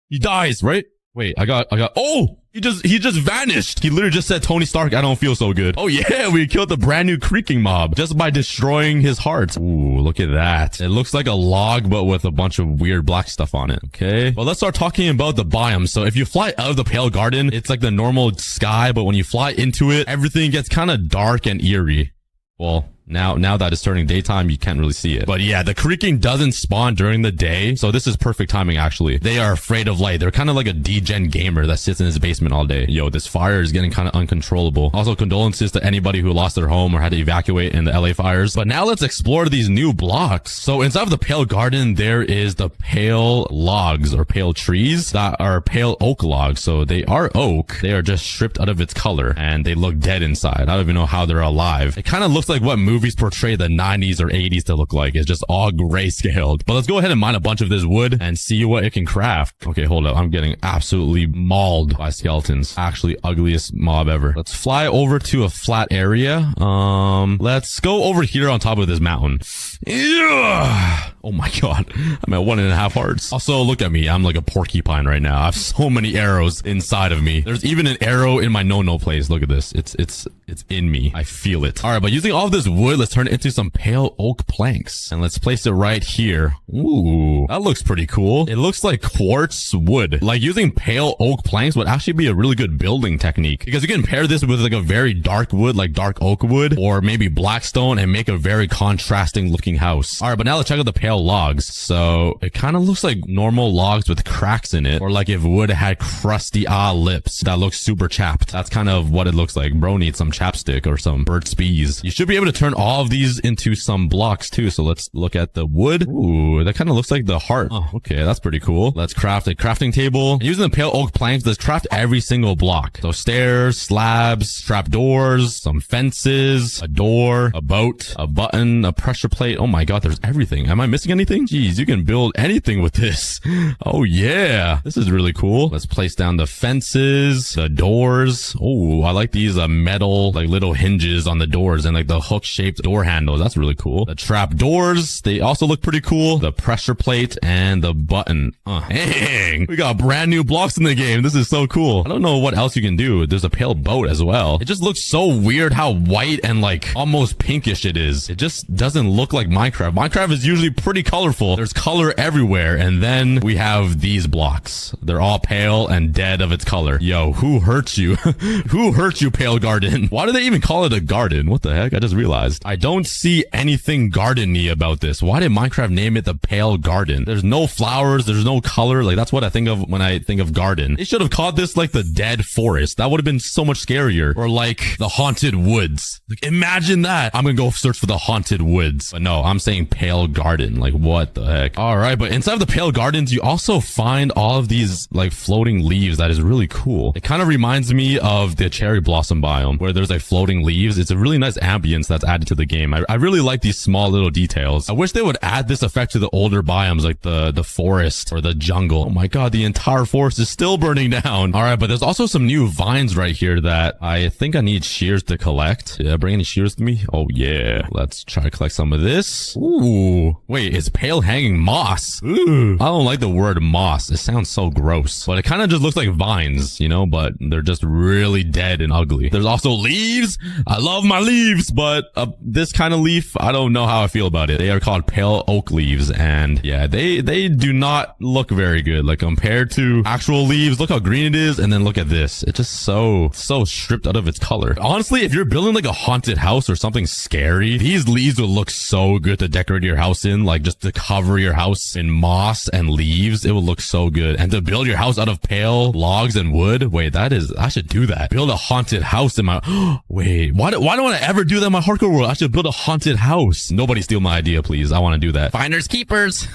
he dies, right? Wait, oh! He just vanished. He literally just said, Tony Stark, I don't feel so good. Oh yeah, we killed the brand new creaking mob just by destroying his heart. Ooh, look at that. It looks like a log, but with a bunch of weird black stuff on it. Okay. Well, let's start talking about the biome. So if you fly out of the pale garden, it's like the normal sky, but when you fly into it, everything gets kind of dark and eerie. Well, now that it's turning daytime, you can't really see it. But yeah, the creaking doesn't spawn during the day. So this is perfect timing, actually. They are afraid of light. They're kind of like a degen gamer that sits in his basement all day. Yo, this fire is getting kind of uncontrollable. Also, condolences to anybody who lost their home or had to evacuate in the LA fires. But now let's explore these new blocks. So inside of the pale garden, there is the pale logs or pale trees that are pale oak logs. So they are oak. They are just stripped out of its color and they look dead inside. I don't even know how they're alive. It kind of looks like what movies portray the 90s or 80s to look like. It's just all grayscaled. But let's go ahead and mine a bunch of this wood and see what it can craft. Okay, hold up. I'm getting absolutely mauled by skeletons. Actually, ugliest mob ever. Let's fly over to a flat area. Let's go over here on top of this mountain. Yeah. Oh my god. I'm at 1.5 hearts. Also, look at me. I'm like a porcupine right now. I have so many arrows inside of me. There's even an arrow in my no-no place. Look at this. It's in me. I feel it. All right, but using all of this wood, let's turn it into some pale oak planks. And let's place it right here. Ooh, that looks pretty cool. It looks like quartz wood. Like using pale oak planks would actually be a really good building technique because you can pair this with like a very dark wood, like dark oak wood, or maybe black stone and make a very contrasting looking house. All right, but now let's check out the pale logs. So it kind of looks like normal logs with cracks in it, or like if wood had crusty lips that look super chapped. That's kind of what it looks like. Bro needs some chapstick or some Burt's Bees. You should be able to turn all of these into some blocks too. So let's look at the wood. Ooh, that kind of looks like the heart. Oh, okay, that's pretty cool. Let's craft a crafting table. And using the pale oak planks, let's craft every single block. So stairs, slabs, trap doors, some fences, a door, a boat, a button, a pressure plate. Oh my god, there's everything. Am I missing missing anything? Jeez, you can build anything with this. Oh yeah, this is really cool. Let's place down the fences, the doors. Oh, I like these metal like little hinges on the doors and like the hook shaped door handles. That's really cool. The trap doors, they also look pretty cool. The pressure plate and the button. Dang, we got brand new blocks in the game. This is so cool. I don't know what else you can do. There's a pale boat as well. It just looks so weird how white and like almost pinkish it is. It just doesn't look like Minecraft. Minecraft is usually pretty colorful. There's color everywhere. And then we have these blocks. They're all pale and dead of its color. Yo, who hurt you? Who hurt you, pale garden? Why do they even call it a garden? What the heck? I just realized. I don't see anything garden-y about this. Why did Minecraft name it the pale garden? There's no flowers. There's no color. Like, that's what I think of when I think of garden. They should have called this like the dead forest. That would have been so much scarier. Or like the haunted woods. Like, imagine that. I'm gonna go search for the haunted woods. But no, I'm saying pale garden. Like, what the heck? All right, but inside of the pale gardens, you also find all of these like floating leaves. That is really cool. It kind of reminds me of the cherry blossom biome where there's like floating leaves. It's a really nice ambience that's added to the game. I really like these small little details. I wish they would add this effect to the older biomes like the forest or the jungle. Oh my god, the entire forest is still burning down. All right, but there's also some new vines right here that I think I need shears to collect. Did I bring any shears to me? Oh yeah. Let's try to collect some of this. Ooh. Wait, it's pale hanging moss. Ooh. I don't like the word moss. It sounds so gross. But it kind of just looks like vines, you know, but they're just really dead and ugly. There's also leaves. I love my leaves, but this kind of leaf, I don't know how I feel about it. They are called pale oak leaves, and yeah, they do not look very good. Like compared to actual leaves, look how green it is, and then look at this. It's just so stripped out of its color. Honestly, if you're building like a haunted house or something scary, these leaves would look so good to decorate your house in, like just to cover your house in moss and leaves. It would look so good. And to build your house out of pale logs and wood. Wait, I should do that. Build a haunted house in my, wait, why don't I ever do that in my hardcore world? I should build a haunted house. Nobody steal my idea, please. I want to do that. Finders keepers.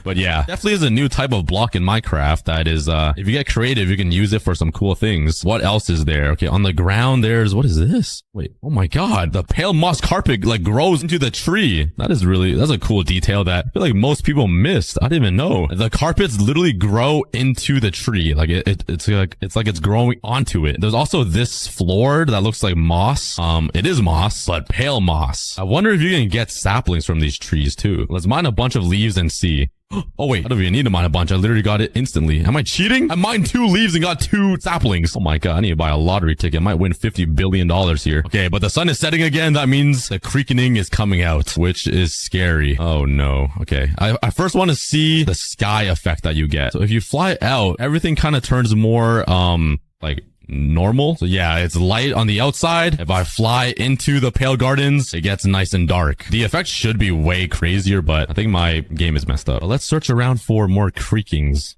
But yeah, definitely is a new type of block in Minecraft that is, if you get creative, you can use it for some cool things. What else is there? Okay, on the ground, there's, what is this? Wait, oh my god, the pale moss carpet like grows into the tree. That's a cool detail that I feel like most people missed. I didn't even know. The carpets literally grow into the tree. Like it's like it's growing onto it. There's also this floor that looks like moss. It is moss, but pale moss. I wonder if you can get saplings from these trees too. Let's mine a bunch of leaves and see. Oh wait, I don't even need to mine a bunch. I literally got it instantly. Am I cheating? I mined 2 leaves and got 2 saplings. Oh my god, I need to buy a lottery ticket. I might win $50 billion here. Okay, but the sun is setting again. That means the creaking is coming out, which is scary. Oh no. Okay, I first want to see the sky effect that you get. So if you fly out, everything kind of turns more like normal. So yeah, it's light on the outside. If I fly into the pale gardens, it gets nice and dark. The effect should be way crazier, but I think my game is messed up. But let's search around for more creakings.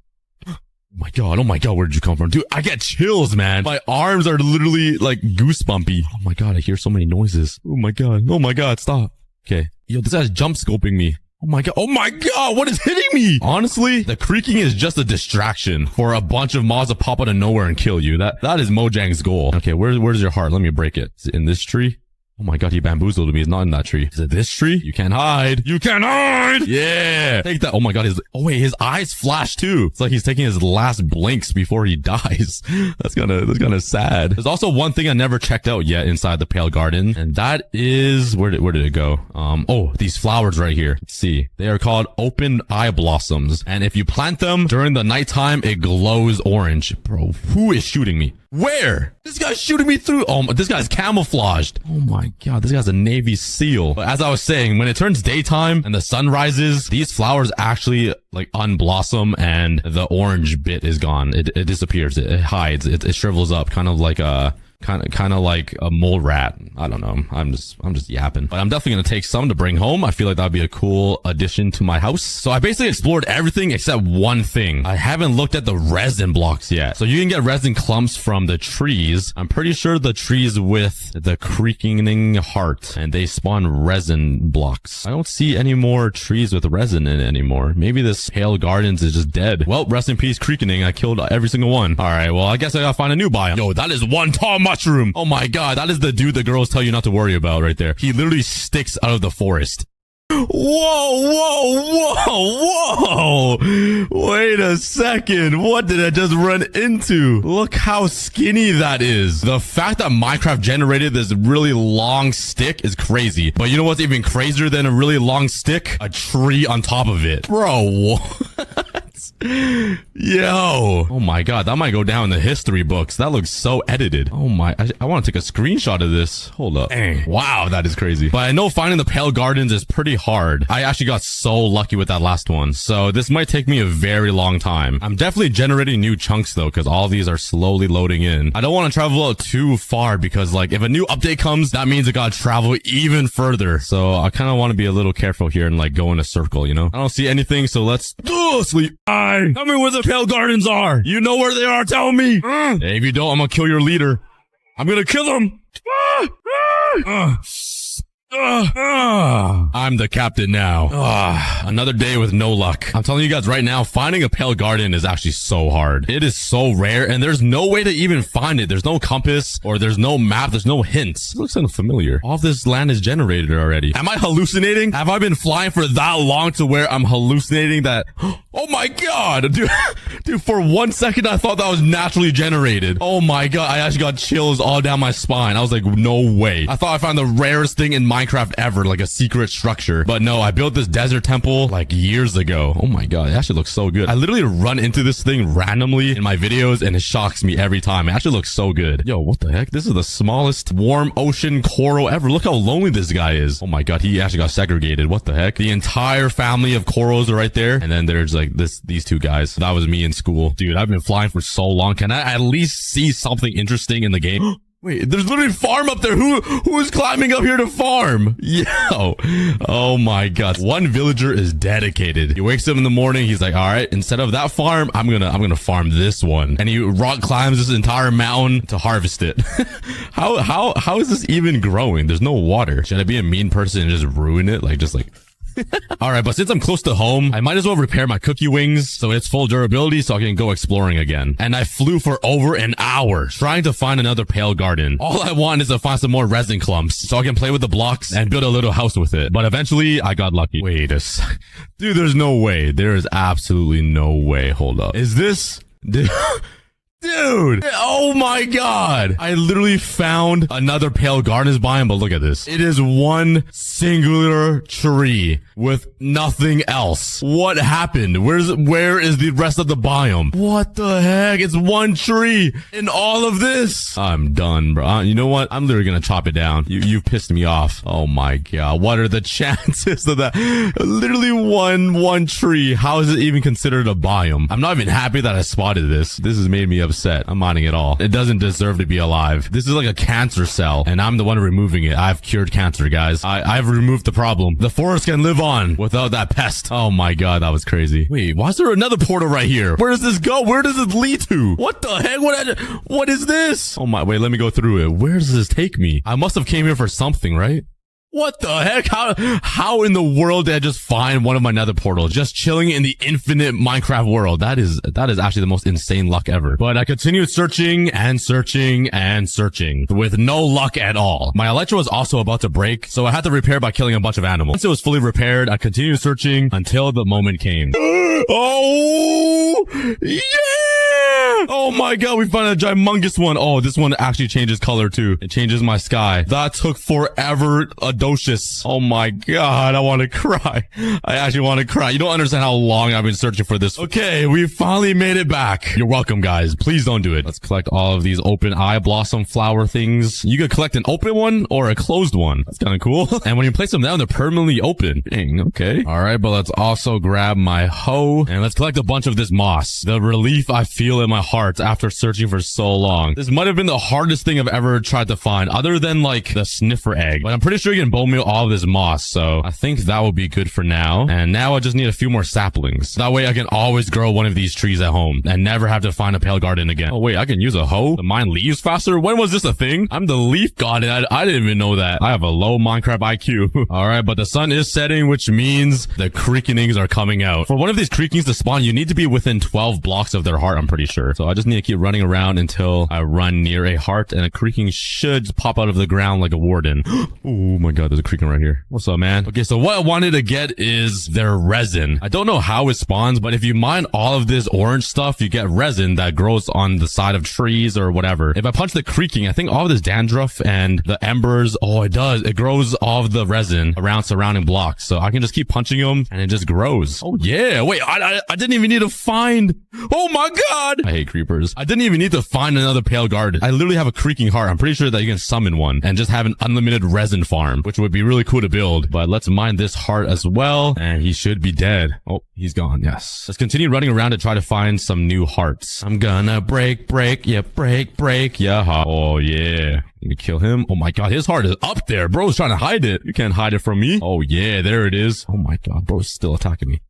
Oh my god, where did you come from? Dude, I get chills, man. My arms are literally like goosebumpy. Oh my god, I hear so many noises. Oh my god, stop. Okay. Yo, this guy's jump scoping me. Oh my god, what is hitting me? Honestly, the creaking is just a distraction for a bunch of mobs to pop out of nowhere and kill you. That is Mojang's goal. Okay, where's your heart? Let me break it. Is it in this tree? Oh my god, he bamboozled me. He's not in that tree. Is it this tree? You can't hide. You can't hide! Yeah! Take that. Oh my god, his eyes flash too. It's like he's taking his last blinks before he dies. That's kinda sad. There's also one thing I never checked out yet inside the Pale Garden, and that is, where did it go? Oh, these flowers right here. Let's see. They are called open eye blossoms, and if you plant them during the nighttime, it glows orange. Bro, who is shooting me? Where? This guy's shooting me through. Oh, this guy's camouflaged. Oh my god, this guy's a Navy SEAL. But as I was saying, when it turns daytime and the sun rises, these flowers actually like unblossom and the orange bit is gone. It disappears. It hides. It shrivels up, kind of like a mole rat. I don't know. I'm just yapping. But I'm definitely going to take some to bring home. I feel like that'd be a cool addition to my house. So I basically explored everything except one thing. I haven't looked at the resin blocks yet. So you can get resin clumps from the trees. I'm pretty sure the trees with the creaking heart, and they spawn resin blocks. I don't see any more trees with resin in it anymore. Maybe this Pale Gardens is just dead. Well, rest in peace, creaking. I killed every single one. All right. Well, I guess I gotta find a new biome. Yo, that is one tall mushroom. Oh my god, that is the dude the girls tell you not to worry about right there. He literally sticks out of the forest. Whoa. Wait a second. What did I just run into? Look how skinny that is. The fact that Minecraft generated this really long stick is crazy. But you know what's even crazier than a really long stick? A tree on top of it. Bro, what? Yo. Oh my god, that might go down in the history books. That looks so edited. Oh my, I want to take a screenshot of this. Hold up. Dang. Wow, that is crazy. But I know finding the pale gardens is pretty hard. I actually got so lucky with that last one. So this might take me a very long time. I'm definitely generating new chunks though, because all these are slowly loading in. I don't want to travel out too far because like if a new update comes, that means I gotta travel even further. So I kind of want to be a little careful here and like go in a circle, you know? I don't see anything, so let's sleep. Tell me where the pale gardens are. You know where they are. Tell me. Hey, if you don't, I'm gonna kill your leader. I'm gonna kill him. I'm the captain now. Another day with no luck. I'm telling you guys right now, finding a pale garden is actually so hard. It is so rare, and there's no way to even find it. There's no compass, or there's no map. There's no hints. It looks kind of familiar. All of this land is generated already. Am I hallucinating? Have I been flying for that long to where I'm hallucinating that? Oh my god, dude, for 1 second I thought that was naturally generated. Oh my god, I actually got chills all down my spine. I was like, no way. I thought I found the rarest thing in Minecraft ever, like a secret structure. But no, I built this desert temple like years ago. Oh my god, it actually looks so good. I literally run into this thing randomly in my videos and it shocks me every time. It actually looks so good. Yo, what the heck? This is the smallest warm ocean coral ever. Look how lonely this guy is. Oh my god, he actually got segregated. What the heck? The entire family of corals are right there. And then there's like these two guys. That was me in school. Dude, I've been flying for so long. Can I at least see something interesting in the game? Wait, there's literally a farm up there. Who is climbing up here to farm? Yo. Oh my god. One villager is dedicated. He wakes up in the morning. He's like, all right, instead of that farm, I'm gonna farm this one. And he rock climbs this entire mountain to harvest it. How is this even growing? There's no water. Should I be a mean person and just ruin it? Like, just like... All right, but since I'm close to home, I might as well repair my cookie wings so it's full durability so I can go exploring again. And I flew for over an hour trying to find another pale garden. All I want is to find some more resin clumps so I can play with the blocks and build a little house with it. But eventually, I got lucky. Wait a sec. Dude, there's no way. There is absolutely no way. Hold up. Is this... Dude, oh my god. I literally found another pale gardens biome, but look at this. It is one singular tree with nothing else. What happened? Where is the rest of the biome? What the heck? It's one tree in all of this. I'm done, bro. You know what? I'm literally gonna chop it down. You've pissed me off. Oh my god. What are the chances of that? Literally one tree. How is it even considered a biome? I'm not even happy that I spotted this. This has made me upset. I'm minding it all. It doesn't deserve to be alive. This is like a cancer cell, and I'm the one removing it. I've cured cancer, guys. I've removed the problem. The forest can live on without that pest. Oh my god, that was crazy. Wait, why is there another portal right here? Where does this go? Where does it lead to? What the heck? What is this? Oh my, wait, let me go through it. Where does this take me? I must have came here for something, right? What the heck? How in the world did I just find one of my nether portals just chilling in the infinite Minecraft world? That is actually the most insane luck ever. But I continued searching and searching and searching with no luck at all. My elytra was also about to break, so I had to repair by killing a bunch of animals. Once it was fully repaired, I continued searching until the moment came. Oh, yeah! Oh my god, we found a humongous one. Oh, this one actually changes color too. It changes my sky. That took forever, Adocious. Oh my god, I want to cry. I actually want to cry. You don't understand how long I've been searching for this. Okay, we finally made it back. You're welcome, guys. Please don't do it. Let's collect all of these open eye blossom flower things. You could collect an open one or a closed one. That's kind of cool. And when you place them down, they're permanently open. Dang, okay. All right, but let's also grab my hoe and let's collect a bunch of this moss. The relief I feel in my heart after searching for so long. This might have been the hardest thing I've ever tried to find, other than like the sniffer egg. But I'm pretty sure you can bone meal all of this moss, so I think that will be good for now. And now I just need a few more saplings. That way I can always grow one of these trees at home and never have to find a pale garden again. Oh wait, I can use a hoe to mine leaves faster? When was this a thing? I'm the leaf god and I didn't even know that. I have a low Minecraft IQ. Alright, but the sun is setting, which means the creakings are coming out. For one of these creakings to spawn, you need to be within 12 blocks of their heart, I'm pretty sure. So So I just need to keep running around until I run near a heart, and a creaking should pop out of the ground like a warden. Oh my god, there's a creaking right here. What's up, man? Okay, so what I wanted to get is their resin. I don't know how it spawns, but if you mine all of this orange stuff, you get resin that grows on the side of trees or whatever. If I punch the creaking, I think all of this dandruff and the embers, oh, it does. It grows all of the resin around surrounding blocks. So I can just keep punching them and it just grows. Oh yeah, wait, I didn't even need to find. Oh my god. I hate creepers. I didn't even need to find another pale garden. I literally have a creaking heart. I'm pretty sure that you can summon one and just have an unlimited resin farm, which would be really cool to build. But let's mine this heart as well. And he should be dead. Oh, he's gone. Yes. Let's continue running around to try to find some new hearts. I'm gonna break, yeah, break, yeah. Oh yeah. Let me kill him. Oh my god, his heart is up there. Bro's trying to hide it. You can't hide it from me. Oh yeah, there it is. Oh my god, bro's still attacking me.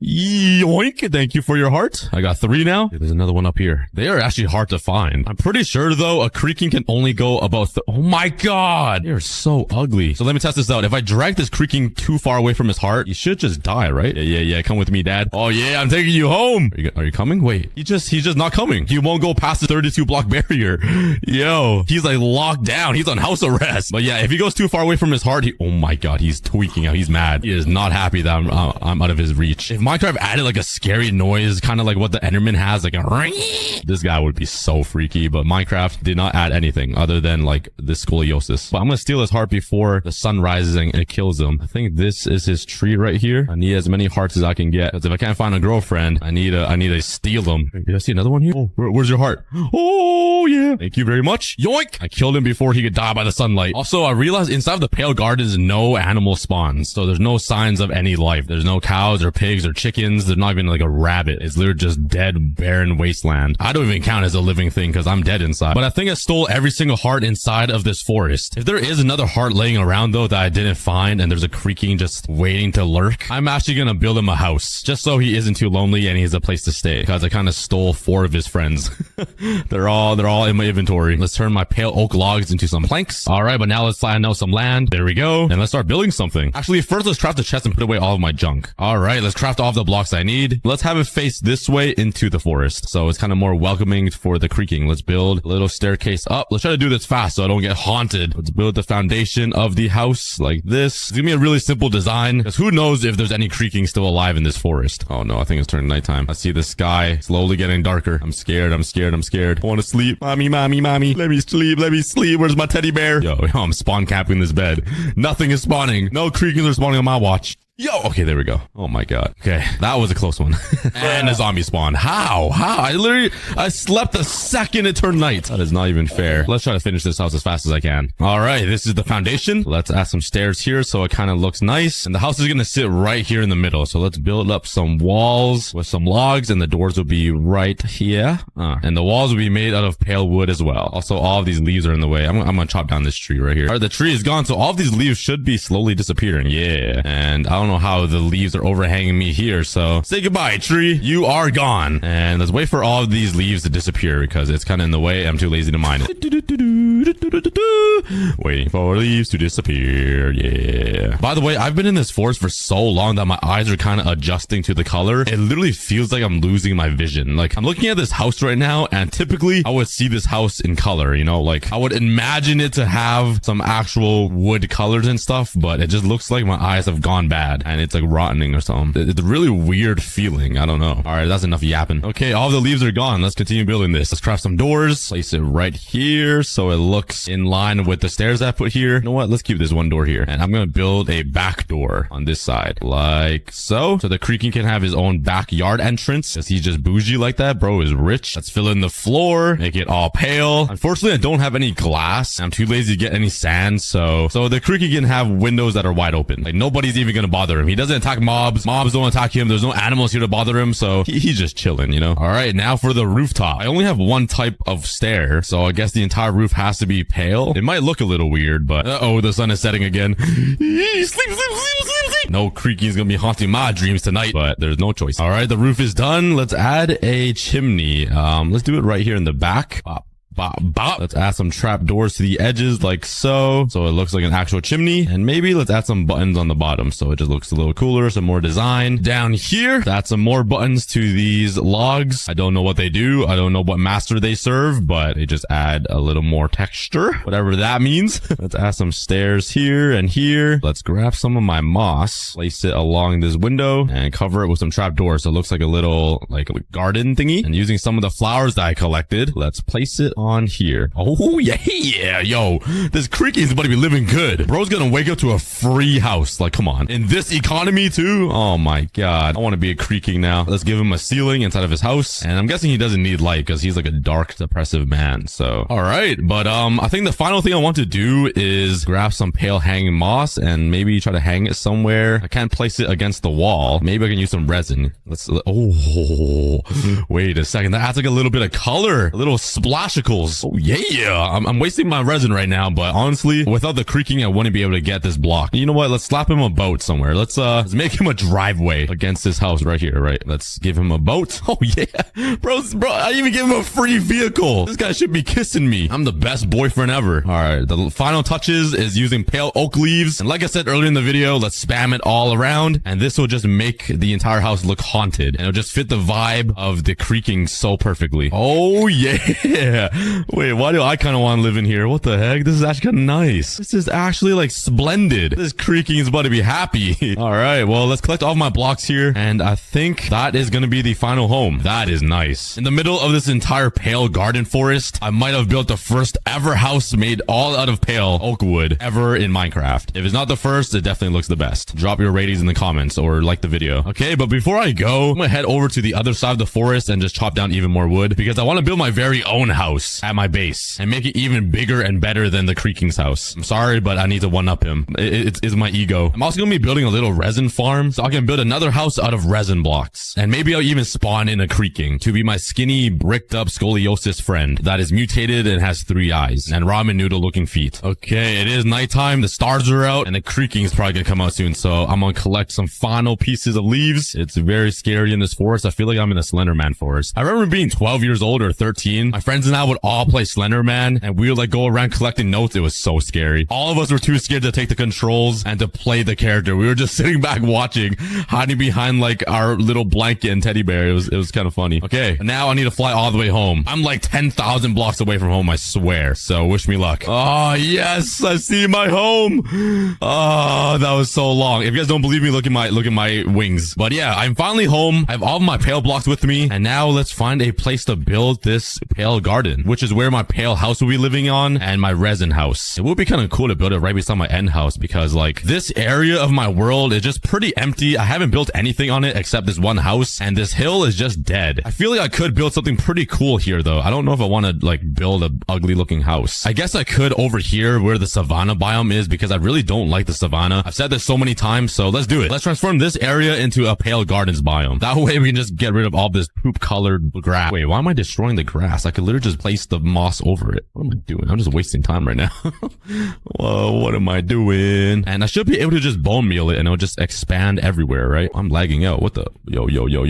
Yoink, thank you for your heart. I got 3 now. There's another one up here. They are actually hard to find. I'm pretty sure though, a creaking can only go about oh my god, they're so ugly. So let me test this out. If I drag this creaking too far away from his heart, he should just die, right? Yeah, come with me, dad. Oh yeah, I'm taking you home. Are you coming? Wait, he's just not coming. He won't go past the 32 block barrier. Yo, he's like locked down. He's on house arrest. But yeah, if he goes too far away from his heart, oh my god, he's tweaking out. He's mad. He is not happy that I'm out of his reach. If Minecraft added like a scary noise, kind of like what the Enderman has, like a ring, this guy would be so freaky. But Minecraft did not add anything other than like this scoliosis. But I'm gonna steal his heart before the sun rises and it kills him. I think this is his tree right here. I need as many hearts as I can get, because if I can't find a girlfriend, I need to steal them. Did I see another one here? Oh, where's your heart? Oh yeah, thank you very much. Yoink! I killed him before he could die by the sunlight. Also, I realized inside of the pale garden is no animal spawns, so there's no signs of any life. There's no cows or pigs or chickens. There's not even like a rabbit. It's literally just dead, barren wasteland. I don't even count as a living thing because I'm dead inside. But I think I stole every single heart inside of this forest. If there is another heart laying around though that I didn't find, and there's a creaking just waiting to lurk, I'm actually gonna build him a house just so he isn't too lonely and he has a place to stay, because I kind of stole 4 of his friends. they're all in my inventory. Let's turn my pale oak logs into some planks. All right, but now let's flatten out some land. There we go. And let's start building something. Actually, first let's craft a chest and put away all of my junk. All right, let's craft all of the blocks I need. Let's have it face this way into the forest, so it's kind of more welcoming for the creaking. Let's build a little staircase up. Let's try to do this fast so I don't get haunted. Let's build the foundation of the house like this. It's gonna be a really simple design, because who knows if there's any creaking still alive in this forest. Oh no, I think it's turning nighttime. I see the sky slowly getting darker. I'm scared. I want to sleep. Mommy. Let me sleep. Where's my teddy bear? Yo, I'm spawn capping this bed. Nothing is spawning. No creakings are spawning on my watch. Yo, okay, there we go. Oh my god. Okay, that was a close one. And a zombie spawn. How? I slept the second it turned night. That is not even fair. Let's try to finish this house as fast as I can. All right, this is the foundation. Let's add some stairs here so it kind of looks nice. And the house is going to sit right here in the middle. So let's build up some walls with some logs, and the doors will be right here. And the walls will be made out of pale wood as well. Also, all of these leaves are in the way. I'm going to chop down this tree right here. All right, the tree is gone. So all of these leaves should be slowly disappearing. Yeah. And I don't know how the leaves are overhanging me here, so say goodbye, tree. You are gone. And let's wait for all of these leaves to disappear, because it's kind of in the way. I'm too lazy to mine it. Waiting for leaves to disappear. Yeah. By the way, I've been in this forest for so long that my eyes are kind of adjusting to the color. It literally feels like I'm losing my vision. Like, I'm looking at this house right now, and typically I would see this house in color, you know, like I would imagine it to have some actual wood colors and stuff, but it just looks like my eyes have gone bad and it's like rotting or something. It's a really weird feeling. I don't know. All right, that's enough yapping. Okay, all the leaves are gone. Let's continue building this. Let's craft some doors. Place it right here so it looks in line with the stairs I put here. You know what? Let's keep this one door here. And I'm going to build a back door on this side. Like so. So the creaking can have his own backyard entrance, because he's just bougie like that. Bro is rich. Let's fill in the floor. Make it all pale. Unfortunately, I don't have any glass. I'm too lazy to get any sand. So the creaking can have windows that are wide open. Like, nobody's even going to bother him. He doesn't attack mobs. Mobs don't attack him. There's no animals here to bother him. So he's just chilling, you know? All right, now for the rooftop. I only have one type of stair, so I guess the entire roof has to be pale. It might look a little weird, but uh-oh, the sun is setting again. Sleep. No creaking is gonna be haunting my dreams tonight, but there's no choice. All right, the roof is done. Let's add a chimney. Let's do it right here in the back. Bop, bop. Let's add some trap doors to the edges like so. So it looks like an actual chimney. And maybe let's add some buttons on the bottom. So it just looks a little cooler. Some more design. Down here, let's add some more buttons to these logs. I don't know what they do. I don't know what master they serve, but they just add a little more texture, whatever that means. Let's add some stairs here and here. Let's grab some of my moss, place it along this window and cover it with some trap doors. So it looks like a little garden thingy. And using some of the flowers that I collected, let's place it on here. Oh yeah, yo, this creaking is about to be living good. Bro's gonna wake up to a free house. Like, come on, in this economy too. Oh my god, I want to be a creaking now. Let's give him a ceiling inside of his house, and I'm guessing he doesn't need light because he's like a dark, depressive man. So all right, but I think the final thing I want to do is grab some pale hanging moss and maybe try to hang it somewhere. I can't place it against the wall. Maybe I can use some resin. Oh, wait a second, that adds like a little bit of color, a little splashicles. Oh yeah, I'm wasting my resin right now, but honestly, without the creaking, I wouldn't be able to get this block. You know what? Let's slap him a boat somewhere. Let's make him a driveway against this house right here, right? Let's give him a boat. Oh yeah, bro, I even give him a free vehicle. This guy should be kissing me. I'm the best boyfriend ever. All right, the final touches is using pale oak leaves. And like I said earlier in the video, let's spam it all around. And this will just make the entire house look haunted. And it'll just fit the vibe of the creaking so perfectly. Oh yeah. Wait, why do I kind of want to live in here? What the heck? This is actually kind of nice. This is actually like splendid. This creaking is about to be happy. All right, well, let's collect all of my blocks here. And I think that is going to be the final home. That is nice. In the middle of this entire pale garden forest, I might have built the first ever house made all out of pale oak wood ever in Minecraft. If it's not the first, it definitely looks the best. Drop your ratings in the comments or like the video. Okay, but before I go, I'm gonna head over to the other side of the forest and just chop down even more wood because I want to build my very own house at my base and make it even bigger and better than the Creaking's house. I'm sorry, but I need to one-up him. It's my ego. I'm also gonna be building a little resin farm so I can build another house out of resin blocks. And maybe I'll even spawn in a Creaking to be my skinny, bricked up scoliosis friend that is mutated and has 3 eyes and ramen noodle looking feet. Okay, it is nighttime. The stars are out and the Creaking is probably gonna come out soon. So I'm gonna collect some final pieces of leaves. It's very scary in this forest. I feel like I'm in a Slender Man forest. I remember being 12 years old or 13. My friends and I would all play Slender Man and we would like go around collecting notes. It was so scary. All of us were too scared to take the controls and to play the character. We were just sitting back watching, hiding behind like our little blanket and teddy bear. It was kind of funny. Okay, now I need to fly all the way home. I'm like 10,000 blocks away from home, I swear. So wish me luck. Oh yes, I see my home. Oh, that was so long. If you guys don't believe me, look at my wings. But yeah, I'm finally home. I have all of my pale blocks with me. And now let's find a place to build this pale garden, which is where my pale house will be living on and my resin house. It would be kind of cool to build it right beside my end house because like this area of my world is just pretty empty. I haven't built anything on it except this one house and this hill is just dead. I feel like I could build something pretty cool here though. I don't know if I want to like build a ugly looking house. I guess I could over here where the savanna biome is because I really don't like the savanna. I've said this so many times, so let's do it. Let's transform this area into a pale gardens biome. That way we can just get rid of all this poop colored grass. Wait, why am I destroying the grass? I could literally just place the moss over it. What am I doing? I'm just wasting time right now. Whoa, what am I doing? And I should be able to just bone meal it and it'll just expand everywhere, right? I'm lagging out. What the? Yo.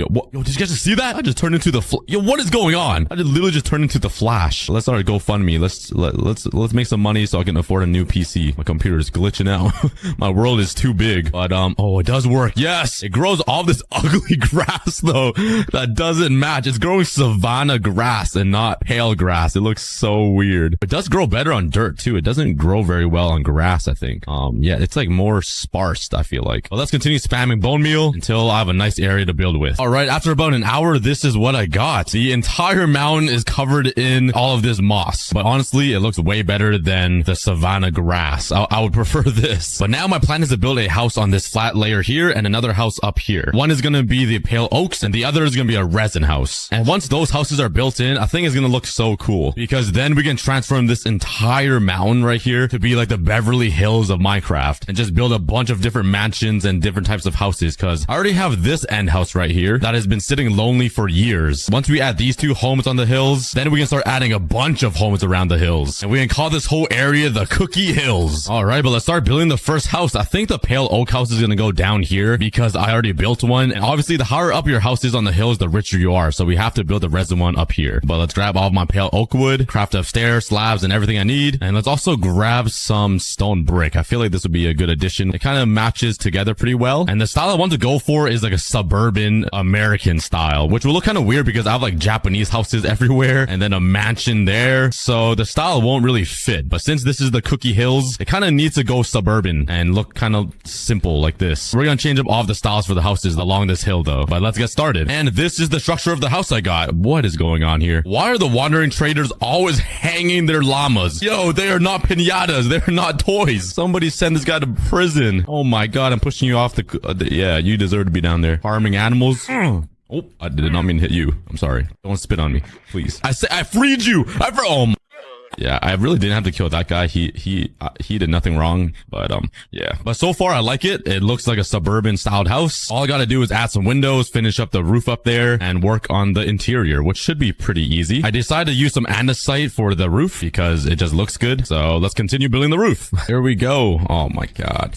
What? Yo, did you guys just see that? I just turned into the yo, what is going on? I just literally just turned into the Flash. Let's start a GoFundMe. Let's make some money so I can afford a new PC. My computer is glitching out. My world is too big. But oh, it does work. Yes, it grows all this ugly grass though that doesn't match. It's growing savanna grass and not pale grass. It looks so weird. It does grow better on dirt too. It doesn't grow very well on grass, I think. Yeah, it's like more sparse, I feel like. Well, let's continue spamming bone meal until I have a nice area to build with. All right, after about an hour, this is what I got. The entire mountain is covered in all of this moss, but honestly, it looks way better than the savanna grass. I would prefer this. But now my plan is to build a house on this flat layer here and another house up here. One is going to be the pale oaks and the other is going to be a resin house. And once those houses are built in, I think it's going to look so cool because then we can transform this entire mountain right here to be like the Beverly Hills of Minecraft and just build a bunch of different mansions and different types of houses because I already have this end house right here that has been sitting lonely for years. Once we add these 2 homes on the hills, then we can start adding a bunch of homes around the hills. And we can call this whole area the Cookie Hills. All right, but let's start building the first house. I think the pale oak house is going to go down here because I already built one. And obviously the higher up your house is on the hills, the richer you are. So we have to build the resin one up here. But let's grab all of my pale oak wood, craft upstairs, slabs, and everything I need. And let's also grab some stone brick. I feel like this would be a good addition. It kind of matches together pretty well. And the style I want to go for is like a suburban American style, which will look kind of weird because I have like Japanese houses everywhere and then a mansion there. So the style won't really fit. But since this is the Cookie Hills, it kind of needs to go suburban and look kind of simple like this. We're going to change up all of the styles for the houses along this hill though. But let's get started. And this is the structure of the house I got. What is going on here? Why are the wandering traders always hanging their llamas? Yo, they are not piñatas. They're not toys. Somebody send this guy to prison. Oh my God, I'm pushing you off the yeah, you deserve to be down there. Harming animals. Oh, I did not mean to hit you. I'm sorry. Don't spit on me, please. I freed you. Oh my. Yeah, I really didn't have to kill that guy. He did nothing wrong, but yeah. But so far I like it. It looks like a suburban styled house. All I gotta do is add some windows, finish up the roof up there, and work on the interior, which should be pretty easy. I decided to use some andesite for the roof because it just looks good. So let's continue building the roof. Here we go. Oh my God.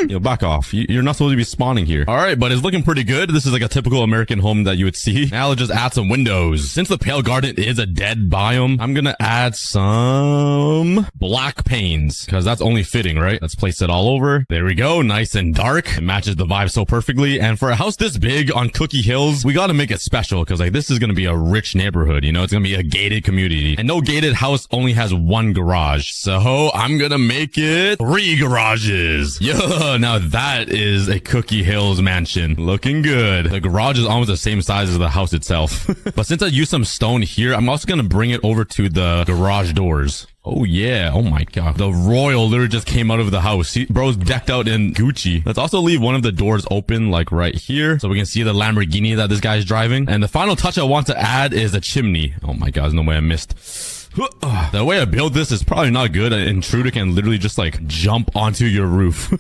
Yo, back off. You're not supposed to be spawning here. All right, but it's looking pretty good. This is like a typical American home that you would see. Now let's just add some windows. Since the Pale Garden is a dead biome, I'm gonna add some black panes because that's only fitting, right? Let's place it all over. There we go. Nice and dark. It matches the vibe so perfectly. And for a house this big on Cookie Hills, we gotta make it special because like this is gonna be a rich neighborhood. You know, it's gonna be a gated community. And no gated house only has one garage. So I'm gonna make it 3 garages. Yo, now that is a Cookie Hills mansion. Looking good. The garage is almost the same size as the house itself. But since I used some stone here, I'm also gonna bring it over to the garage doors. Oh yeah. Oh my God. The royal literally just came out of the house. Bro's decked out in Gucci. Let's also leave one of the doors open like right here so we can see the Lamborghini that this guy's driving. And the final touch I want to add is a chimney. Oh my God. There's no way I missed. The way I build this is probably not good. An intruder can literally just like jump onto your roof.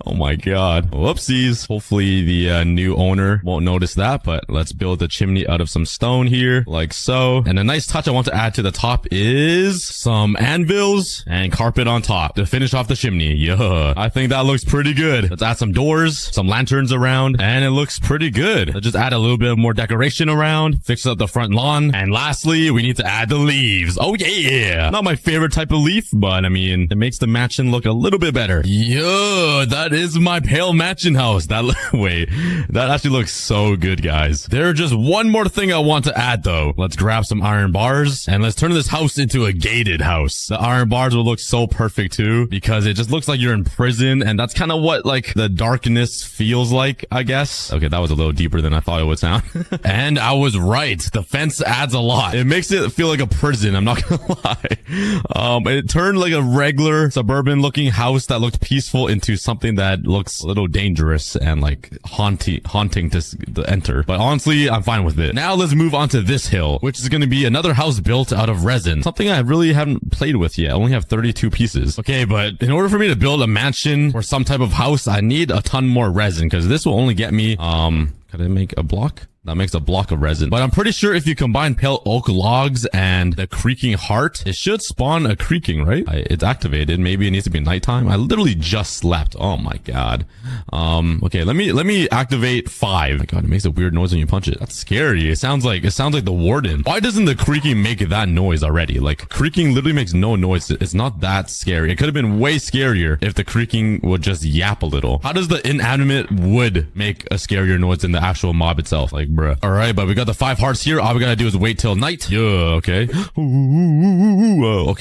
Oh my God. Whoopsies. Hopefully the new owner won't notice that, but let's build the chimney out of some stone here like so. And a nice touch I want to add to the top is some anvils and carpet on top to finish off the chimney. Yeah, I think that looks pretty good. Let's add some doors, some lanterns around, and it looks pretty good. Let's just add a little bit more decoration around, fix up the front lawn. And lastly, we need to add the leaves. Oh yeah. Not my favorite type of leaf, but I mean, it makes the mansion look a little bit better. Yo, that is my pale mansion house. Wait, that actually looks so good, guys. There's just one more thing I want to add though. Let's grab some iron bars and let's turn this house into a gated house. The iron bars will look so perfect too because it just looks like you're in prison, and that's kind of what like the darkness feels like, I guess. Okay, that was a little deeper than I thought it would sound. And I was right. The fence adds a lot. It makes it feel like a prison. I'm not gonna lie. It turned like a regular suburban looking house that looked peaceful into something that looks a little dangerous and like haunting to enter. But honestly, I'm fine with it. Now let's move on to this hill, which is going to be another house built out of resin. Something I really haven't played with yet. I only have 32 pieces. Okay, but in order for me to build a mansion or some type of house, I need a ton more resin because this will only get me, can I make a block? That makes a block of resin. But I'm pretty sure if you combine pale oak logs and the creaking heart, it should spawn a creaking, right? It's activated. Maybe it needs to be nighttime. I literally just slept. Oh my God. Okay, let me activate 5. Oh my God, it makes a weird noise when you punch it. That's scary. It sounds like the warden. Why doesn't the creaking make that noise already? Like, creaking literally makes no noise. It's not that scary. It could have been way scarier if the creaking would just yap a little. How does the inanimate wood make a scarier noise than the actual mob itself? Like, bruh. All right, but we got the 5 hearts here. All we gotta do is wait till night. Yeah, okay. Okay, oh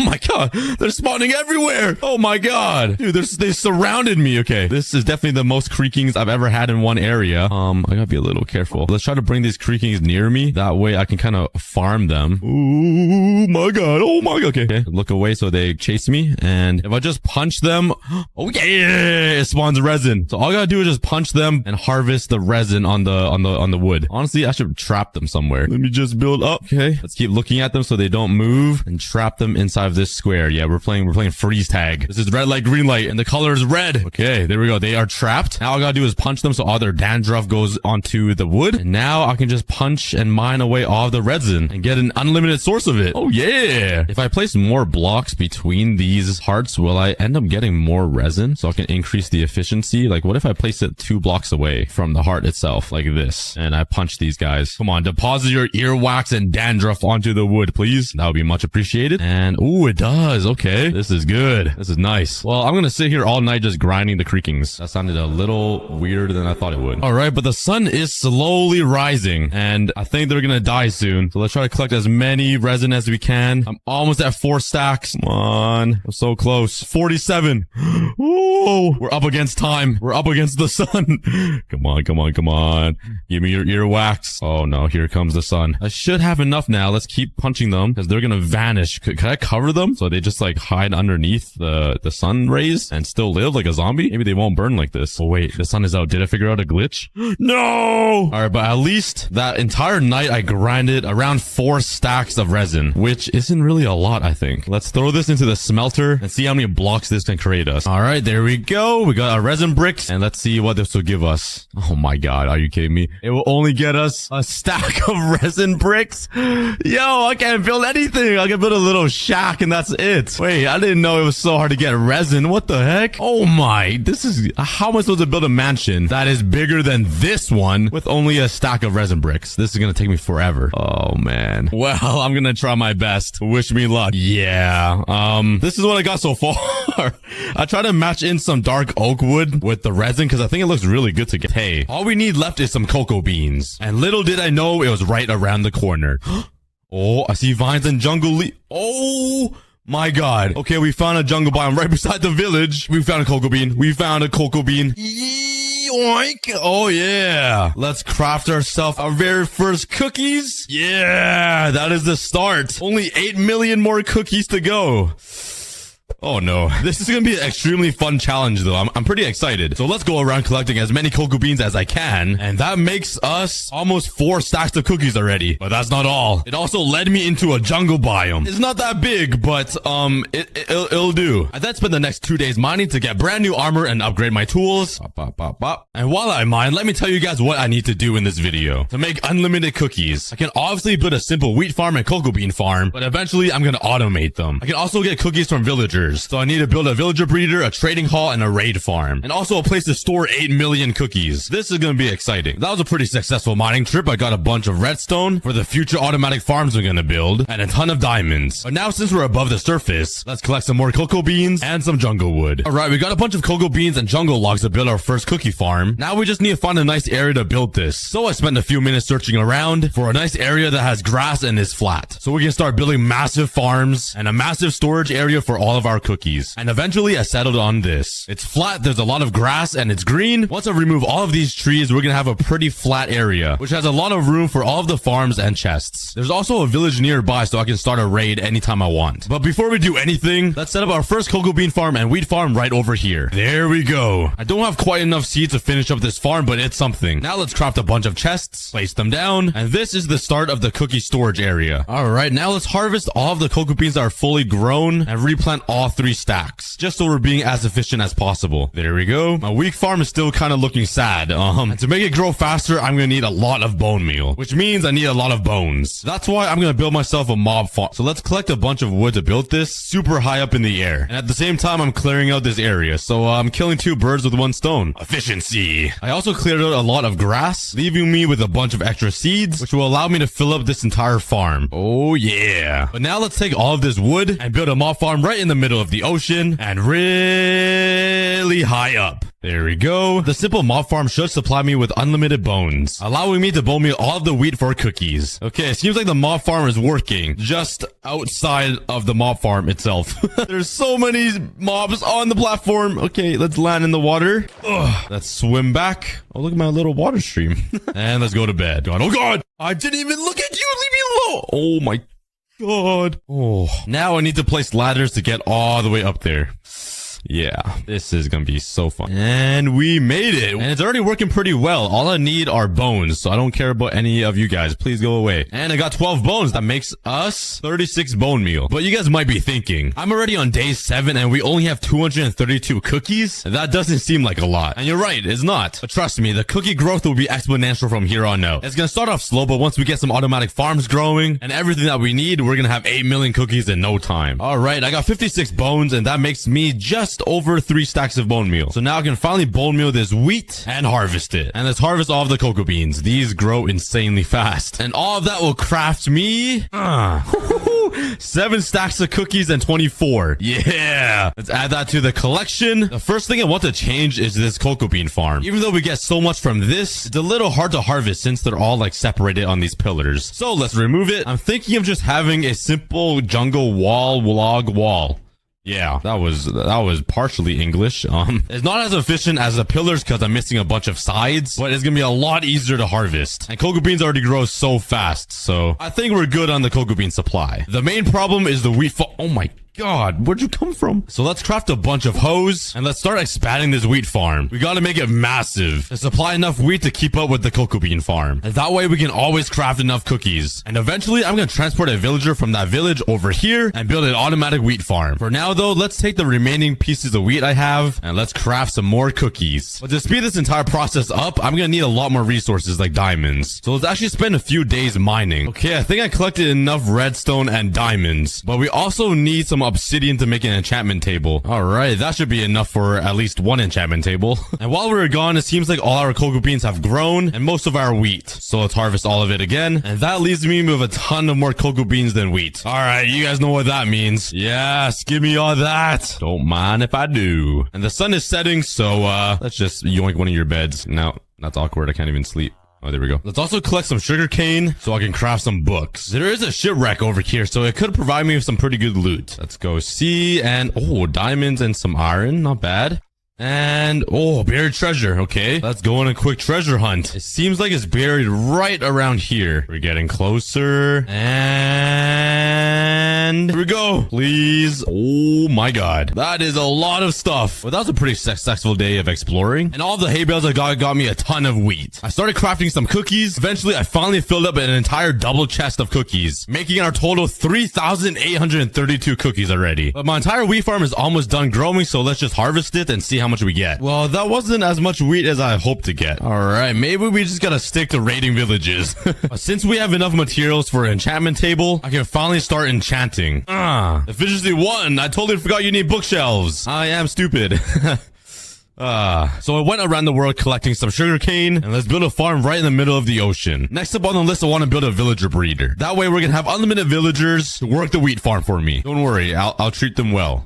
my God, they're spawning everywhere. Oh my God, dude, they surrounded me. Okay, this is definitely the most creakings I've ever had in one area. I gotta be a little careful. Let's try to bring these creakings near me. That way I can kind of farm them. Oh my God. Oh my God. Okay, look away so they chase me. And if I just punch them, oh yeah, it spawns resin. So all I gotta do is just punch them and harvest the resin on the wood. Honestly, I should trap them somewhere. Let me just build up. Okay, let's keep looking at them so they don't move and trap them inside of this square. Yeah, we're playing freeze tag. This is red light, green light, and the color is red. Okay, there we go. They are trapped. Now all I gotta do is punch them so all their dandruff goes onto the wood. And now I can just punch and mine away all the resin and get an unlimited source of it. Oh yeah. If I place more blocks between these hearts, will I end up getting more resin so I can increase the efficiency? Like, what if I place it 2 blocks away from the heart itself like this? and I punch these guys. Come on, deposit your earwax and dandruff onto the wood, please. That would be much appreciated. And, ooh, it does. Okay, this is good. This is nice. Well, I'm gonna sit here all night just grinding the creakings. That sounded a little weirder than I thought it would. All right, but the sun is slowly rising, and I think they're gonna die soon. So let's try to collect as many resin as we can. I'm almost at 4 stacks. Come on. I'm so close. 47. Ooh, we're up against time. We're up against the sun. Come on, come on, come on. Give me your earwax. Oh no, here comes the sun. I should have enough now. Let's keep punching them because they're gonna vanish. Could I cover them so they just like hide underneath the sun rays and still live like a zombie? Maybe they won't burn like this. Oh wait, the sun is out. Did I figure out a glitch? No! Alright, but at least that entire night I grinded around 4 stacks of resin, which isn't really a lot, I think. Let's throw this into the smelter and see how many blocks this can create us. Alright, there we go. We got our resin bricks, and let's see what this will give us. Oh my god, are you kidding me? It will only get us a stack of resin bricks? Yo, I can't build anything. I can build a little shack and that's it. Wait, I didn't know it was so hard to get resin. What the heck? Oh my, this is... How am I supposed to build a mansion that is bigger than this one with only a stack of resin bricks? This is gonna take me forever. Oh man. Well, I'm gonna try my best. Wish me luck. Yeah. This is what I got so far. I tried to match in some dark oak wood with the resin because I think it looks really good to get. Hey, all we need left is some cocoa beans. And little did I know it was right around the corner. Oh, I see vines and jungle leaf. Oh my god. Okay, we found a jungle biome right beside the village. We found a cocoa bean. We found a cocoa bean. Yoink. Oh yeah. Let's craft ourselves our very first cookies. Yeah, that is the start. Only 8 million more cookies to go. Oh no, this is gonna be an extremely fun challenge though. I'm pretty excited. So let's go around collecting as many cocoa beans as I can. And that makes us almost 4 stacks of cookies already. But that's not all. It also led me into a jungle biome. It's not that big, but it'll do. I then spent the next 2 days mining to get brand new armor and upgrade my tools. Bop, bop, bop, bop. And while I mine, let me tell you guys what I need to do in this video to make unlimited cookies. I can obviously build a simple wheat farm and cocoa bean farm, but eventually I'm gonna automate them. I can also get cookies from villagers. So I need to build a villager breeder, a trading hall, and a raid farm. And also a place to store 8 million cookies. This is gonna be exciting. That was a pretty successful mining trip. I got a bunch of redstone for the future automatic farms we're gonna build, and a ton of diamonds. But now since we're above the surface, let's collect some more cocoa beans and some jungle wood. Alright, we got a bunch of cocoa beans and jungle logs to build our first cookie farm. Now we just need to find a nice area to build this. So I spent a few minutes searching around for a nice area that has grass and is flat. So we can start building massive farms and a massive storage area for all of our cookies. And eventually I settled on this. It's flat, there's a lot of grass, and it's green. Once I remove all of these trees, we're gonna have a pretty flat area, which has a lot of room for all of the farms and chests. There's also a village nearby, so I can start a raid anytime I want. But before we do anything, let's set up our first cocoa bean farm and wheat farm right over here. There we go. I don't have quite enough seeds to finish up this farm, but it's something. Now let's craft a bunch of chests, place them down, and this is the start of the cookie storage area. Alright, now let's harvest all of the cocoa beans that are fully grown and replant all 3 stacks, just so we're being as efficient as possible. There we go. My weak farm is still kind of looking sad. And to make it grow faster, I'm gonna need a lot of bone meal, which means I need a lot of bones. That's why I'm gonna build myself a mob farm. So let's collect a bunch of wood to build this super high up in the air. And at the same time, I'm clearing out this area. So I'm killing 2 birds with 1 stone. Efficiency. I also cleared out a lot of grass, leaving me with a bunch of extra seeds, which will allow me to fill up this entire farm. Oh yeah. But now let's take all of this wood and build a mob farm right in the middle of the ocean and really high up. There we go. The simple mob farm should supply me with unlimited bones, allowing me to bone meal all of the wheat for cookies. Okay, it seems like the mob farm is working just outside of the mob farm itself. There's so many mobs on the platform. Okay, let's land in the water. Ugh, let's swim back. Oh, look at my little water stream. And let's go to bed. God, oh god! I didn't even look at you! Leave me alone! Oh my god. Oh, now I need to place ladders to get all the way up there. Yeah, this is gonna be so fun. And we made it. And it's already working pretty well. All I need are bones, so I don't care about any of you guys. Please go away. And I got 12 bones. That makes us 36 bone meal. But you guys might be thinking, I'm already on day 7 and we only have 232 cookies? That doesn't seem like a lot. And you're right, it's not. But trust me, the cookie growth will be exponential from here on out. It's gonna start off slow, but once we get some automatic farms growing and everything that we need, we're gonna have 8 million cookies in no time. Alright, I got 56 bones, and that makes me just just over 3 stacks of bone meal. So now I can finally bone meal this wheat and harvest it. And let's harvest all of the cocoa beans. These grow insanely fast. And all of that will craft me 7 stacks of cookies and 24. Yeah. Let's add that to the collection. The first thing I want to change is this cocoa bean farm. Even though we get so much from this, it's a little hard to harvest since they're all like separated on these pillars. So let's remove it. I'm thinking of just having a simple jungle log wall. Yeah, that was partially English. It's not as efficient as the pillars because I'm missing a bunch of sides, but it's gonna be a lot easier to harvest. And cocoa beans already grow so fast, so I think we're good on the cocoa bean supply. The main problem is the wheat oh my God, where'd you come from? So let's craft a bunch of hoes and let's start expanding this wheat farm. We gotta make it massive to supply enough wheat to keep up with the cocoa bean farm. And that way we can always craft enough cookies. And eventually I'm gonna transport a villager from that village over here and build an automatic wheat farm. For now though, let's take the remaining pieces of wheat I have and let's craft some more cookies. But to speed this entire process up, I'm gonna need a lot more resources like diamonds. So let's actually spend a few days mining. Okay, I think I collected enough redstone and diamonds, but we also need some obsidian to make an enchantment table. All right, that should be enough for at least 1 enchantment table. And while we're gone, it seems like all our cocoa beans have grown and most of our wheat. So let's harvest all of it again. And that leaves me with a ton of more cocoa beans than wheat. All right, you guys know what that means. Yes, give me all that. Don't mind if I do. And the sun is setting, so let's just yoink one of your beds. No, that's awkward. I can't even sleep. Oh, there we go. Let's also collect some sugar cane so I can craft some books. There is a shipwreck over here, so it could provide me with some pretty good loot. Let's go see. And oh, diamonds and some iron. Not bad. And oh, buried treasure. Okay, let's go on a quick treasure hunt. It seems like it's buried right around here. We're getting closer. And here we go. Please. Oh my God, that is a lot of stuff. But that was a pretty successful day of exploring. And all the hay bales I got me a ton of wheat. I started crafting some cookies. Eventually I finally filled up an entire double chest of cookies, making our total 3,832 cookies already. But my entire wheat farm is almost done growing, so let's just harvest it and see how much we get. Well, that wasn't as much wheat as I hoped to get. All right, maybe we just gotta stick to raiding villages. Since we have enough materials for an enchantment table, I can finally start enchanting. Efficiency 1. I totally forgot you need bookshelves. I am stupid. So I went around the world collecting some sugarcane, and let's build a farm right in the middle of the ocean. Next up on the list, I want to build a villager breeder. That way we're gonna have unlimited villagers to work the wheat farm for me. Don't worry, I'll treat them well.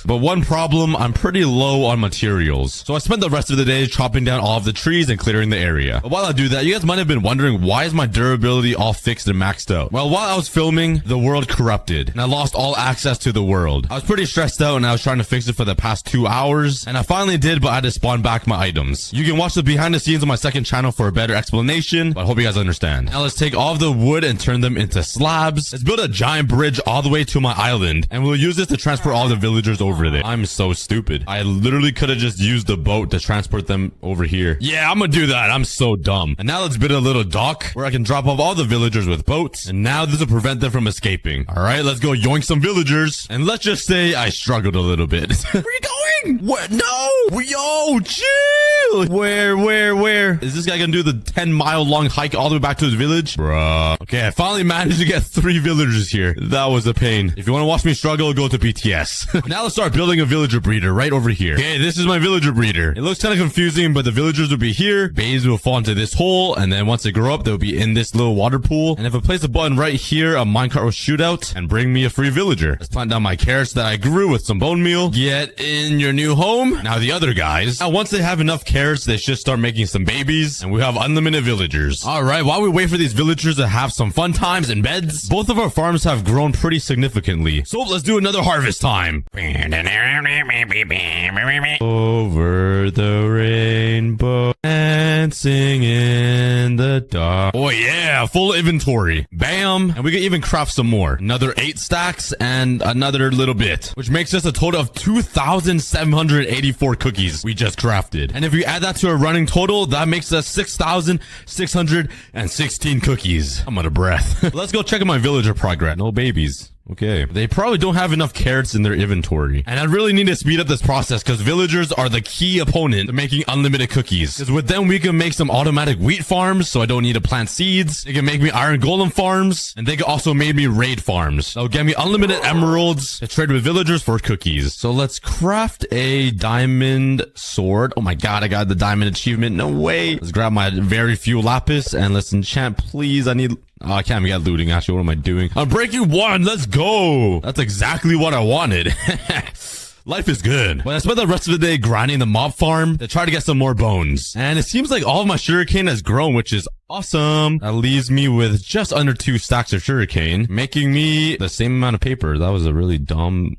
But one problem, I'm pretty low on materials. So I spent the rest of the day chopping down all of the trees and clearing the area. But while I do that, you guys might have been wondering, why is my durability all fixed and maxed out? Well, while I was filming, the world corrupted and I lost all access to the world. I was pretty stressed out and I was trying to fix it for the past 2 hours. And I finally did, but I had to spawn back my items. You can watch the behind the scenes on my second channel for a better explanation, but I hope you guys understand. Now let's take all of the wood and turn them into slabs. Let's build a giant bridge all the way to my island, and we'll use this to transport all the villagers over there. I'm so stupid. I literally could have just used the boat to transport them over here. Yeah, I'm gonna do that. I'm so dumb. And now let's build a little dock where I can drop off all the villagers with boats. And now this will prevent them from escaping. All right, let's go yoink some villagers. And let's just say I struggled a little bit. Where are you going? What? No. Yo, chill. Where? Is this guy gonna do the 10-mile long hike all the way back to his village? Bruh. Okay, I finally managed to get 3 villagers here. That was a pain. If you want to watch me struggle, go to BTS. Now let's start building a villager breeder right over here. Okay, this is my villager breeder. It looks kind of confusing, but the villagers will be here. Babes will fall into this hole, and then once they grow up, they'll be in this little water pool. And if I place a button right here, a minecart will shoot out and bring me a free villager. Let's plant down my carrots that I grew with some bone meal. Get in your new home. Now the other guys. Now once they have enough carrots, they should start making some babies, and we have unlimited villagers. All right, while we wait for these villagers to have some fun times and beds, both of our farms have grown pretty significantly. So let's do another harvest time. Over the rainbow, dancing in the dark. Oh yeah, full inventory. Bam. And we can even craft some more. Another 8 stacks and another little bit, which makes us a total of 2,784 cookies we just crafted. And if we add that to a running total, that makes us 6,616 cookies. I'm out of breath. Let's go check out my villager progress. No babies. Okay. They probably don't have enough carrots in their inventory. And I really need to speed up this process because villagers are the key opponent to making unlimited cookies. Because with them, we can make some automatic wheat farms, so I don't need to plant seeds. They can make me iron golem farms, and they can also make me raid farms. They'll get me unlimited emeralds to trade with villagers for cookies. So let's craft a diamond sword. Oh my god, I got the diamond achievement. No way. Let's grab my very few lapis and let's enchant, please. I need... Oh, I can't get looting. Actually, what am I doing? I'm breaking 1. Let's go. That's exactly what I wanted. Life is good. When I spent the rest of the day grinding the mob farm to try to get some more bones. And it seems like all of my sugarcane has grown, which is awesome. That leaves me with just under 2 stacks of sugarcane, making me the same amount of paper. That was a really dumb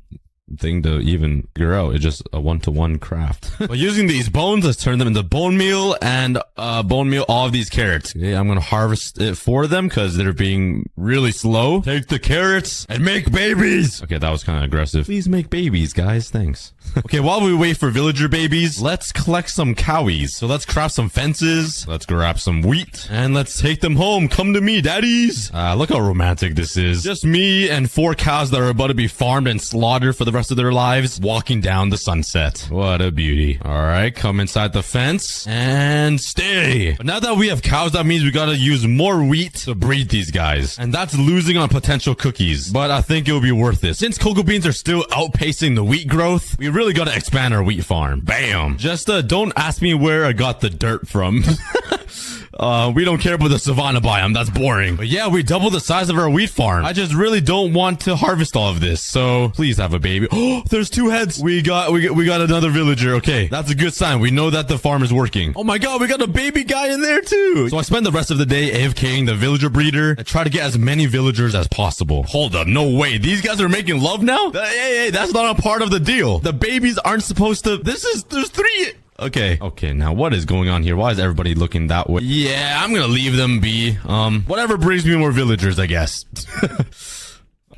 thing to even figure out. It's just a 1-to-1 craft. But using these bones, let's turn them into bone meal and bone meal all of these carrots. Okay, I'm gonna harvest it for them because they're being really slow. Take the carrots and make babies. Okay, that was kind of aggressive. Please make babies, guys. Thanks. Okay, while we wait for villager babies, let's collect some cowies. So let's craft some fences. Let's grab some wheat and let's take them home. Come to me, daddies. Look how romantic this is. Just me and 4 cows that are about to be farmed and slaughtered for the rest of their lives, walking down the sunset. What a beauty. All right, come inside the fence and stay. But now that we have cows, that means we gotta use more wheat to breed these guys. And that's losing on potential cookies. But I think it'll be worth it. Since cocoa beans are still outpacing the wheat growth, we really gotta expand our wheat farm. Bam. Just don't ask me where I got the dirt from. We don't care about the savanna biome. That's boring. But yeah, we doubled the size of our wheat farm. I just really don't want to harvest all of this. So please have a baby. Oh, there's 2 heads. We got another villager. Okay, that's a good sign. We know that the farm is working. Oh my god, we got a baby guy in there too. So I spend the rest of the day AFKing the villager breeder and try to get as many villagers as possible. Hold up, no way. These guys are making love now? Hey, that's not a part of the deal. The babies aren't supposed to... There's 3... Okay, now what is going on here? Why is everybody looking that way? Yeah, I'm gonna leave them be. Whatever brings me more villagers, I guess.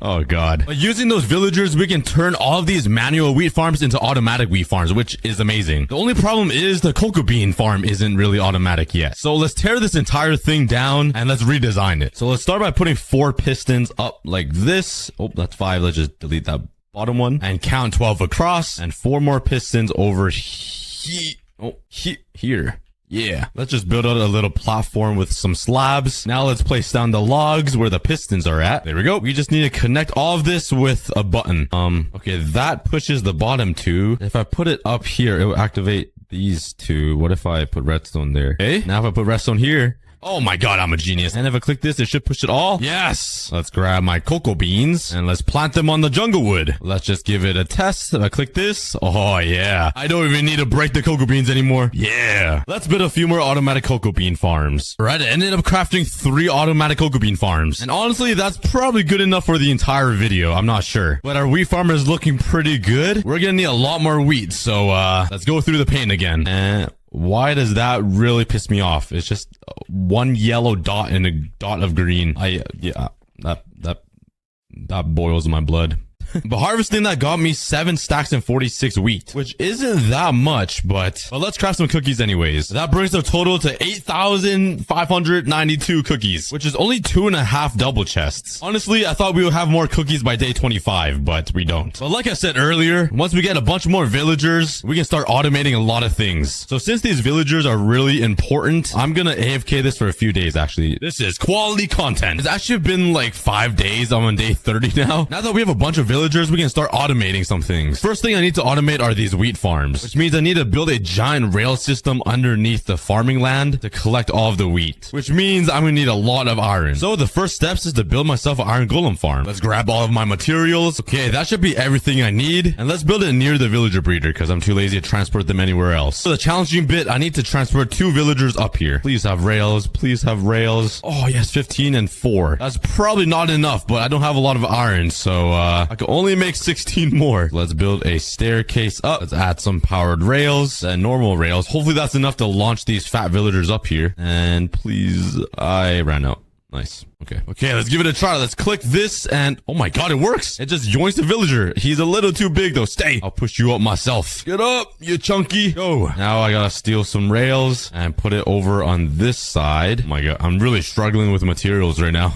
Oh god. But using those villagers, we can turn all of these manual wheat farms into automatic wheat farms, which is amazing. The only problem is the cocoa bean farm isn't really automatic yet. So let's tear this entire thing down and let's redesign it. So let's start by putting 4 pistons up like this. Oh, that's 5. Let's just delete that bottom one and count 12 across and 4 more pistons over here. Yeah. Let's just build out a little platform with some slabs. Now let's place down the logs where the pistons are at. There we go. We just need to connect all of this with a button. Okay, that pushes the bottom 2. If I put it up here, it will activate these 2. What if I put redstone there? Okay. Now if I put redstone here, oh my god, I'm a genius. And if I click this, it should push it all. Yes. Let's grab my cocoa beans and let's plant them on the jungle wood. Let's just give it a test. If I click this, oh yeah. I don't even need to break the cocoa beans anymore. Yeah. Let's build a few more automatic cocoa bean farms. Right, I ended up crafting 3 automatic cocoa bean farms. And honestly, that's probably good enough for the entire video. I'm not sure. But our wheat farm is looking pretty good. We're gonna need a lot more wheat. So, let's go through the pain again. And why does that really piss me off? It's just 1 yellow dot and a dot of green. Yeah, that boils my blood. But harvesting that got me 7 stacks and 46 wheat, which isn't that much, but let's craft some cookies anyways. That brings the total to 8,592 cookies, which is only 2.5 double chests. Honestly, I thought we would have more cookies by day 25, but we don't. But like I said earlier, once we get a bunch more villagers, we can start automating a lot of things. So since these villagers are really important, I'm gonna AFK this for a few days actually. This is quality content. It's actually been like 5 days. I'm on day 30 now. Now that we have a bunch of villagers, we can start automating some things. First thing I need to automate are these wheat farms, which means I need to build a giant rail system underneath the farming land to collect all of the wheat, which means I'm gonna need a lot of iron. So the first steps is to build myself an iron golem farm. Let's grab all of my materials. Okay, that should be everything I need. And let's build it near the villager breeder because I'm too lazy to transport them anywhere else. So the challenging bit, I need to transport 2 villagers up here. Please have rails. Please have rails. Oh yes, 15 and 4. That's probably not enough, but I don't have a lot of iron, so I can only make 16 more. Let's build a staircase up. Let's add some powered rails and normal rails. Hopefully that's enough to launch these fat villagers up here. And please, I ran out. Nice. Okay, let's give it a try. Let's click this and oh my god, it works. It just joins the villager. He's a little too big though. Stay. I'll push you up myself. Get up, you chunky. Go. Now I gotta steal some rails and put it over on this side. Oh my god, I'm really struggling with materials right now.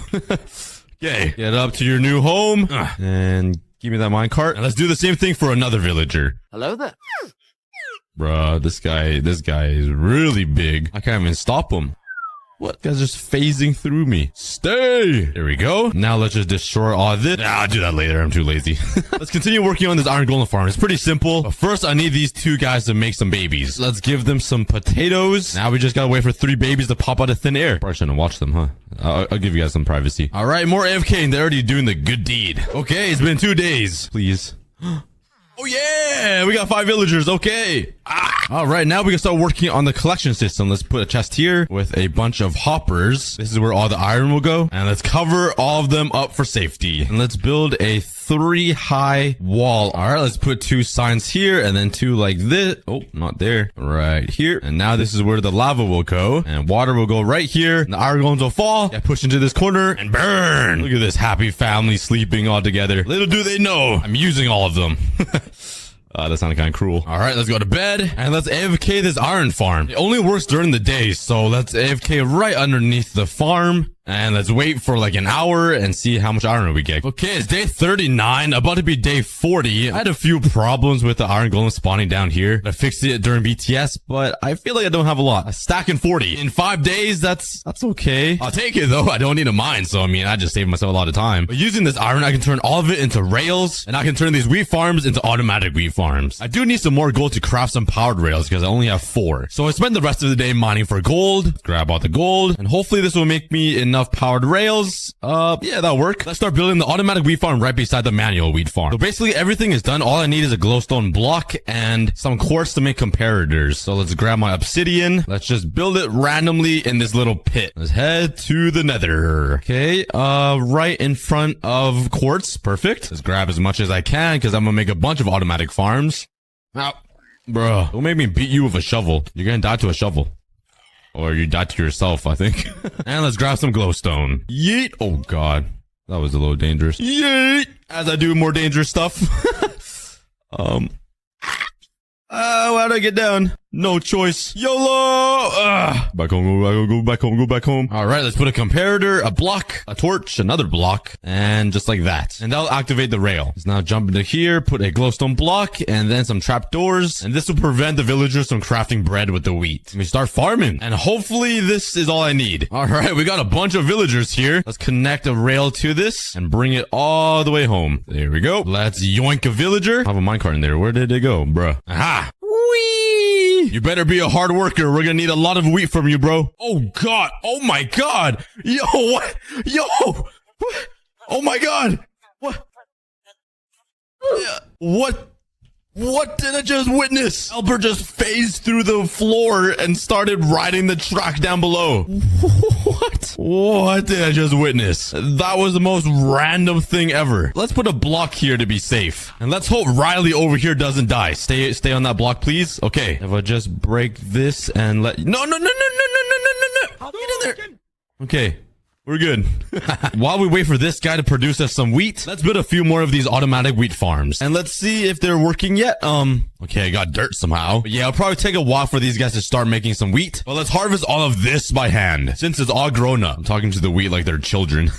Okay, get up to your new home and give me that minecart. And let's do the same thing for another villager. Hello there. Bruh, this guy is really big. I can't even stop him. What? Guy's just phasing through me. Stay! There we go. Now let's just destroy all this. I'll do that later. I'm too lazy. Let's continue working on this iron golem farm. It's pretty simple. But first, I need these 2 guys to make some babies. Let's give them some potatoes. Now we just gotta wait for 3 babies to pop out of thin air. Probably shouldn't watch them, huh? I'll give you guys some privacy. All right, more AFK, and they're already doing the good deed. Okay, it's been 2 days. Please. Oh yeah, we got 5 villagers. Okay. All right, now we can start working on the collection system. Let's put a chest here with a bunch of hoppers. This is where all the iron will go. And let's cover all of them up for safety. And let's build a 3 high wall. All right, let's put 2 signs here and then 2 like this. Oh, not there. Right here. And now this is where the lava will go. And water will go right here. And the iron golems will fall. Get pushed into this corner and burn. Look at this happy family sleeping all together. Little do they know, I'm using all of them. That sounded kind of cruel. All right, let's go to bed and let's AFK this iron farm. It only works during the day, so let's AFK right underneath the farm. And let's wait for like an hour and see how much iron we get. Okay, it's day 39, about to be day 40. I had a few problems with the iron golem spawning down here. I fixed it during BTS, but I feel like I don't have a lot. A stack in 40. In 5 days, that's okay. I'll take it though. I don't need a mine, so I mean, I just saved myself a lot of time. But using this iron, I can turn all of it into rails, and I can turn these wheat farms into automatic wheat farms. I do need some more gold to craft some powered rails because I only have 4. So I spend the rest of the day mining for gold, grab all the gold, and hopefully this will make me enough powered rails. Yeah, that'll work. Let's start building the automatic wheat farm right beside the manual wheat farm. So basically everything is done. All I need is a glowstone block and some quartz to make comparators. So let's grab my obsidian. Let's just build it randomly in this little pit. Let's head to the nether. Okay, right in front of quartz. Perfect. Let's grab as much as I can because I'm gonna make a bunch of automatic farms. Ow. Bruh, don't make me beat you with a shovel. You're gonna die to a shovel. Or you die to yourself, I think. And let's grab some glowstone. Yeet. Oh, God. That was a little dangerous. Yeet. As I do more dangerous stuff. How do I get down? No choice. YOLO! Back home, go back home. All right, let's put a comparator, a block, a torch, another block, and just like that. And that'll activate the rail. Let's now jump into here, put a glowstone block, and then some trapdoors. And this will prevent the villagers from crafting bread with the wheat. We start farming. And hopefully this is all I need. All right, we got a bunch of villagers here. Let's connect a rail to this and bring it all the way home. There we go. Let's yoink a villager. I have a minecart in there. Where did it go, bruh? Aha! Whee! You better be a hard worker. We're gonna need a lot of wheat from you, bro. Oh, God. Oh, my God. Yo, what? Yo! What? Oh, my God. What? What? What did I just witness? Albert just phased through the floor and started riding the track down below. What? What did I just witness? That was the most random thing ever. Let's put a block here to be safe. And let's hope Riley over here doesn't die. Stay on that block, please. Okay. If I just break this and let... No. Get in there. Okay. We're good. While we wait for this guy to produce us some wheat, let's build a few more of these automatic wheat farms. And let's see if they're working yet. Okay, I got dirt somehow. But yeah, it'll probably take a while for these guys to start making some wheat. But let's harvest all of this by hand, since it's all grown up. I'm talking to the wheat like they're children.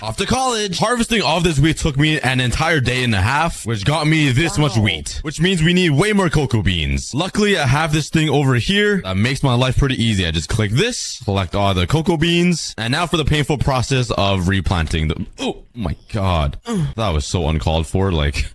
Off to college. Harvesting all of this wheat took me an entire day and a half, which got me this much wheat, which means we need way more cocoa beans. Luckily, I have this thing over here that makes my life pretty easy. I just click this, collect all the cocoa beans, and now for the painful process of replanting the... Oh my God. That was so uncalled for. Like,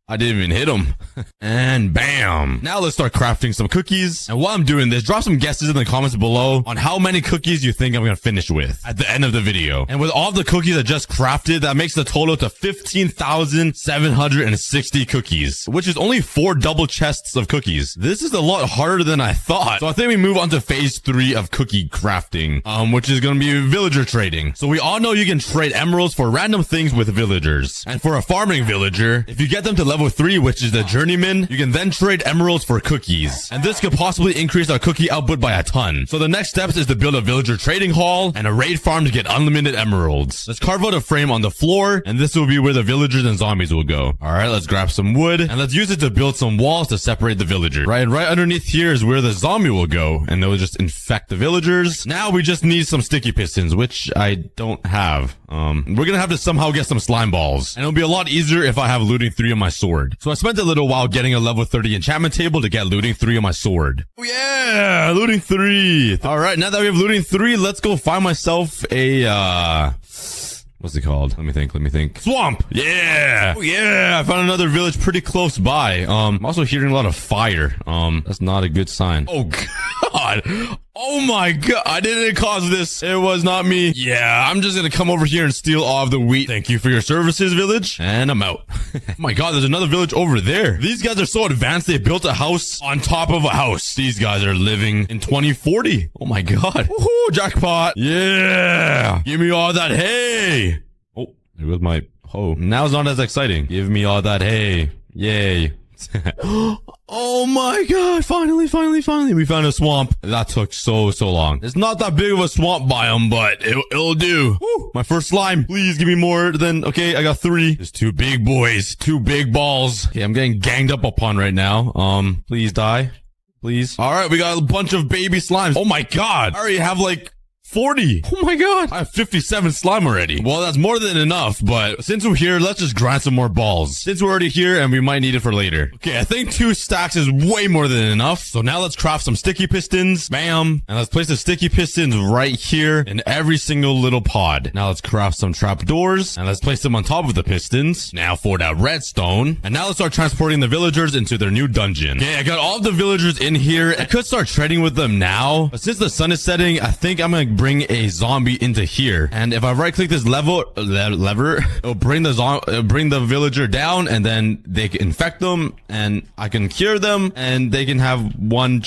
I didn't even hit him. And bam. Now let's start crafting some cookies. And while I'm doing this, drop some guesses in the comments below on how many cookies you think I'm going to finish with at the end of the video. And with all the cookies I just crafted, that makes the total to 15,760 cookies, which is only 4 double chests of cookies. This is a lot harder than I thought. So I think we move on to phase 3 of cookie crafting, which is going to be villager trading. So we all know you can trade emeralds for random things with villagers. And for a farming villager, if you get them to level 3, which is the journeyman, you can then trade emeralds for cookies. And this could possibly increase our cookie output by a ton. So the next steps is to build a villager trading hall and a raid farm to get unlimited emeralds. Let's carve out a frame on the floor, and this will be where the villagers and zombies will go. Alright, let's grab some wood, and let's use it to build some walls to separate the villagers. Right underneath here is where the zombie will go, and they'll just infect the villagers. Now we just need some sticky pistons, which I don't have. We're gonna have to somehow get some slime balls. And it'll be a lot easier if I have looting 3 on my sword. So I spent a little while getting a level 30 enchantment table to get looting 3 on my sword. Oh yeah, looting 3. All right, now that we have looting 3, let's go find myself a, what's it called? Let me think. Swamp! Yeah! Oh yeah! I found another village pretty close by. I'm also hearing a lot of fire. That's not a good sign. Oh god! Oh my god! I didn't cause this. It was not me. Yeah, I'm just gonna come over here and steal all of the wheat. Thank you for your services, village. And I'm out. Oh my god, there's another village over there. These guys are so advanced, they built a house on top of a house. These guys are living in 2040. Oh my god. Woohoo! Jackpot! Yeah! Give me all that hay! Oh, there goes my hoe. Now it's not as exciting. Give me all that hay. Yay. Oh my god, finally, we found a swamp. That took so long. It's not that big of a swamp biome, but it'll do. Woo, my first slime. Please give me more than, okay, I got 3. There's 2 big boys, 2 big balls. Okay, I'm getting ganged up upon right now. Please die. Please. All right, we got a bunch of baby slimes. Oh my god, I already have like 40. Oh my god. I have 57 slime already. Well, that's more than enough, but since we're here, let's just grind some more balls. Since we're already here and we might need it for later. Okay, I think 2 stacks is way more than enough. So now let's craft some sticky pistons. Bam. And let's place the sticky pistons right here in every single little pod. Now let's craft some trapdoors and let's place them on top of the pistons. Now for that redstone. And now let's start transporting the villagers into their new dungeon. Okay, I got all of the villagers in here. I could start trading with them now, but since the sun is setting, I think I'm gonna bring a zombie into here, and if I right click this lever, it'll bring the villager down, and then they can infect them, and I can cure them, and they can have 1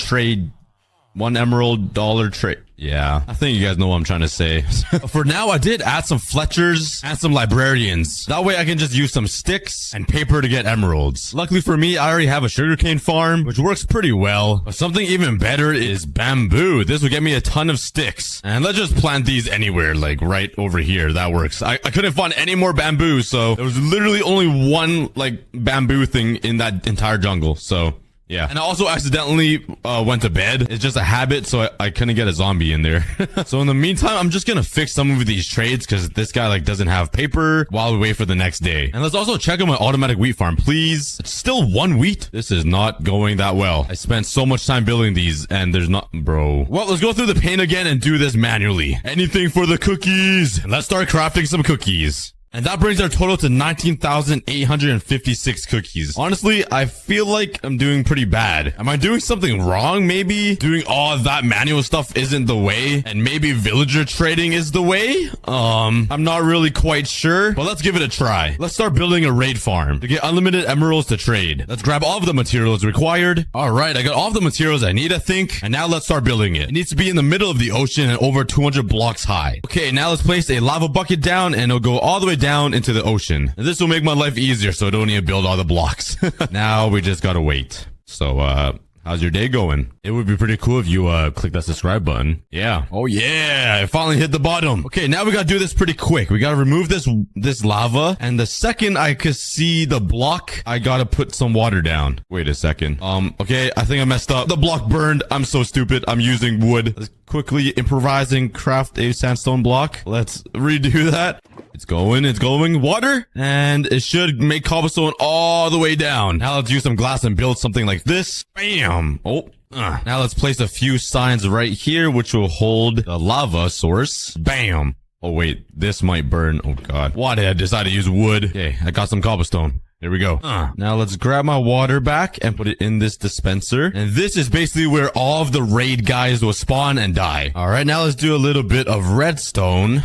emerald dollar trade. Yeah, I think you guys know what I'm trying to say. For now, I did add some Fletchers and some librarians. That way I can just use some sticks and paper to get emeralds. Luckily for me, I already have a sugarcane farm, which works pretty well. But something even better is bamboo. This will get me a ton of sticks. And let's just plant these anywhere, like right over here. That works. I couldn't find any more bamboo, so there was literally only 1 like bamboo thing in that entire jungle. So yeah. And I also accidentally went to bed. It's just a habit, so I couldn't get a zombie in there. So in the meantime, I'm just gonna fix some of these trades because this guy like doesn't have paper while we wait for the next day. And let's also check on my automatic wheat farm, please. It's still 1 wheat. This is not going that well. I spent so much time building these and there's not, bro. Well, let's go through the pain again and do this manually. Anything for the cookies. Let's start crafting some cookies. And that brings our total to 19,856 cookies. Honestly, I feel like I'm doing pretty bad. Am I doing something wrong? Maybe doing all of that manual stuff isn't the way, and maybe villager trading is the way? I'm not really quite sure, but let's give it a try. Let's start building a raid farm to get unlimited emeralds to trade. Let's grab all of the materials required. All right, I got all of the materials I need, I think, and now let's start building it. It needs to be in the middle of the ocean and over 200 blocks high. Okay, now let's place a lava bucket down, and it'll go all the way down into the ocean. And this will make my life easier so I don't need to build all the blocks. Now we just gotta wait. So, how's your day going? It would be pretty cool if you, click that subscribe button. Yeah. Oh yeah, I finally hit the bottom. Okay, now we gotta do this pretty quick. We gotta remove this lava. And the second I could see the block, I gotta put some water down. Wait a second. Okay, I think I messed up. The block burned. I'm so stupid. I'm using wood. Let's quickly improvise and craft a sandstone block. Let's redo that. It's going. Water. And it should make cobblestone all the way down. Now let's use some glass and build something like this. Bam. Oh. Now let's place a few signs right here, which will hold the lava source. Bam. Oh, wait. This might burn. Oh, God. Why did I decide to use wood? Okay, I got some cobblestone. There we go. Now let's grab my water back and put it in this dispenser. And this is basically where all of the raid guys will spawn and die. All right, now let's do a little bit of redstone.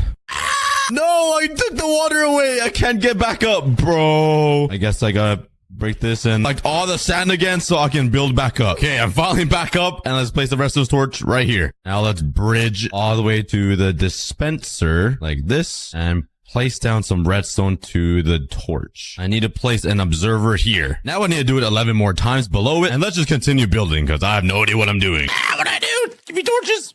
No, I took the water away. I can't get back up, bro. I guess I gotta break this and collect all the sand again so I can build back up. Okay, I'm finally back up, and let's place the rest of the torch right here. Now let's bridge all the way to the dispenser like this and place down some redstone to the torch. I need to place an observer here. Now I need to do it 11 more times below it, and let's just continue building because I have no idea what I'm doing. What do I do? Give me torches.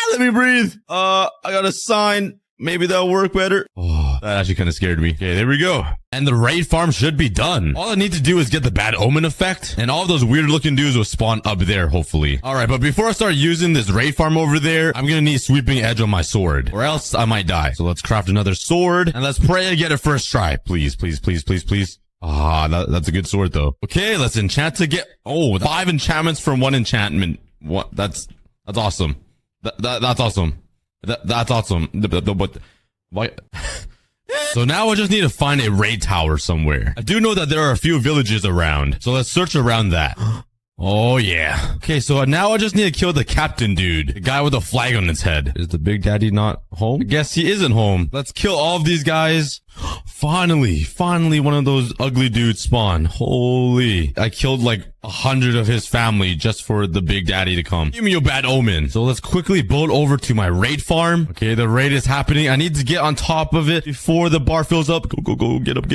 Let me breathe. I got a sign. Maybe that'll work better. Oh, That actually kind of scared me. Okay, there we go. And the raid farm should be done. All I need to do is get the bad omen effect, and all those weird looking dudes will spawn up there, hopefully. All right, but before I start using this raid farm over there, I'm gonna need sweeping edge on my sword, or else I might die. So let's craft another sword, and let's pray I get it first try. Please, please, please, please, please. Ah, that's a good sword though. Okay, let's enchant to get, 5 enchantments from 1 enchantment. What? That's awesome. That's awesome. That's awesome. But why? So now I just need to find a raid tower somewhere. I do know that there are a few villages around, so let's search around that. Oh yeah. Okay, so now I just need to kill the captain dude, the guy with a flag on his head. Is the big daddy not home? I guess he isn't home. Let's kill all of these guys. Finally one of those ugly dudes spawn. Holy. I killed like 100 of his family just for the big daddy to come. Give me your bad omen. So let's quickly build over to my raid farm. Okay, the raid is happening. I need to get on top of it before the bar fills up. Go. Get up.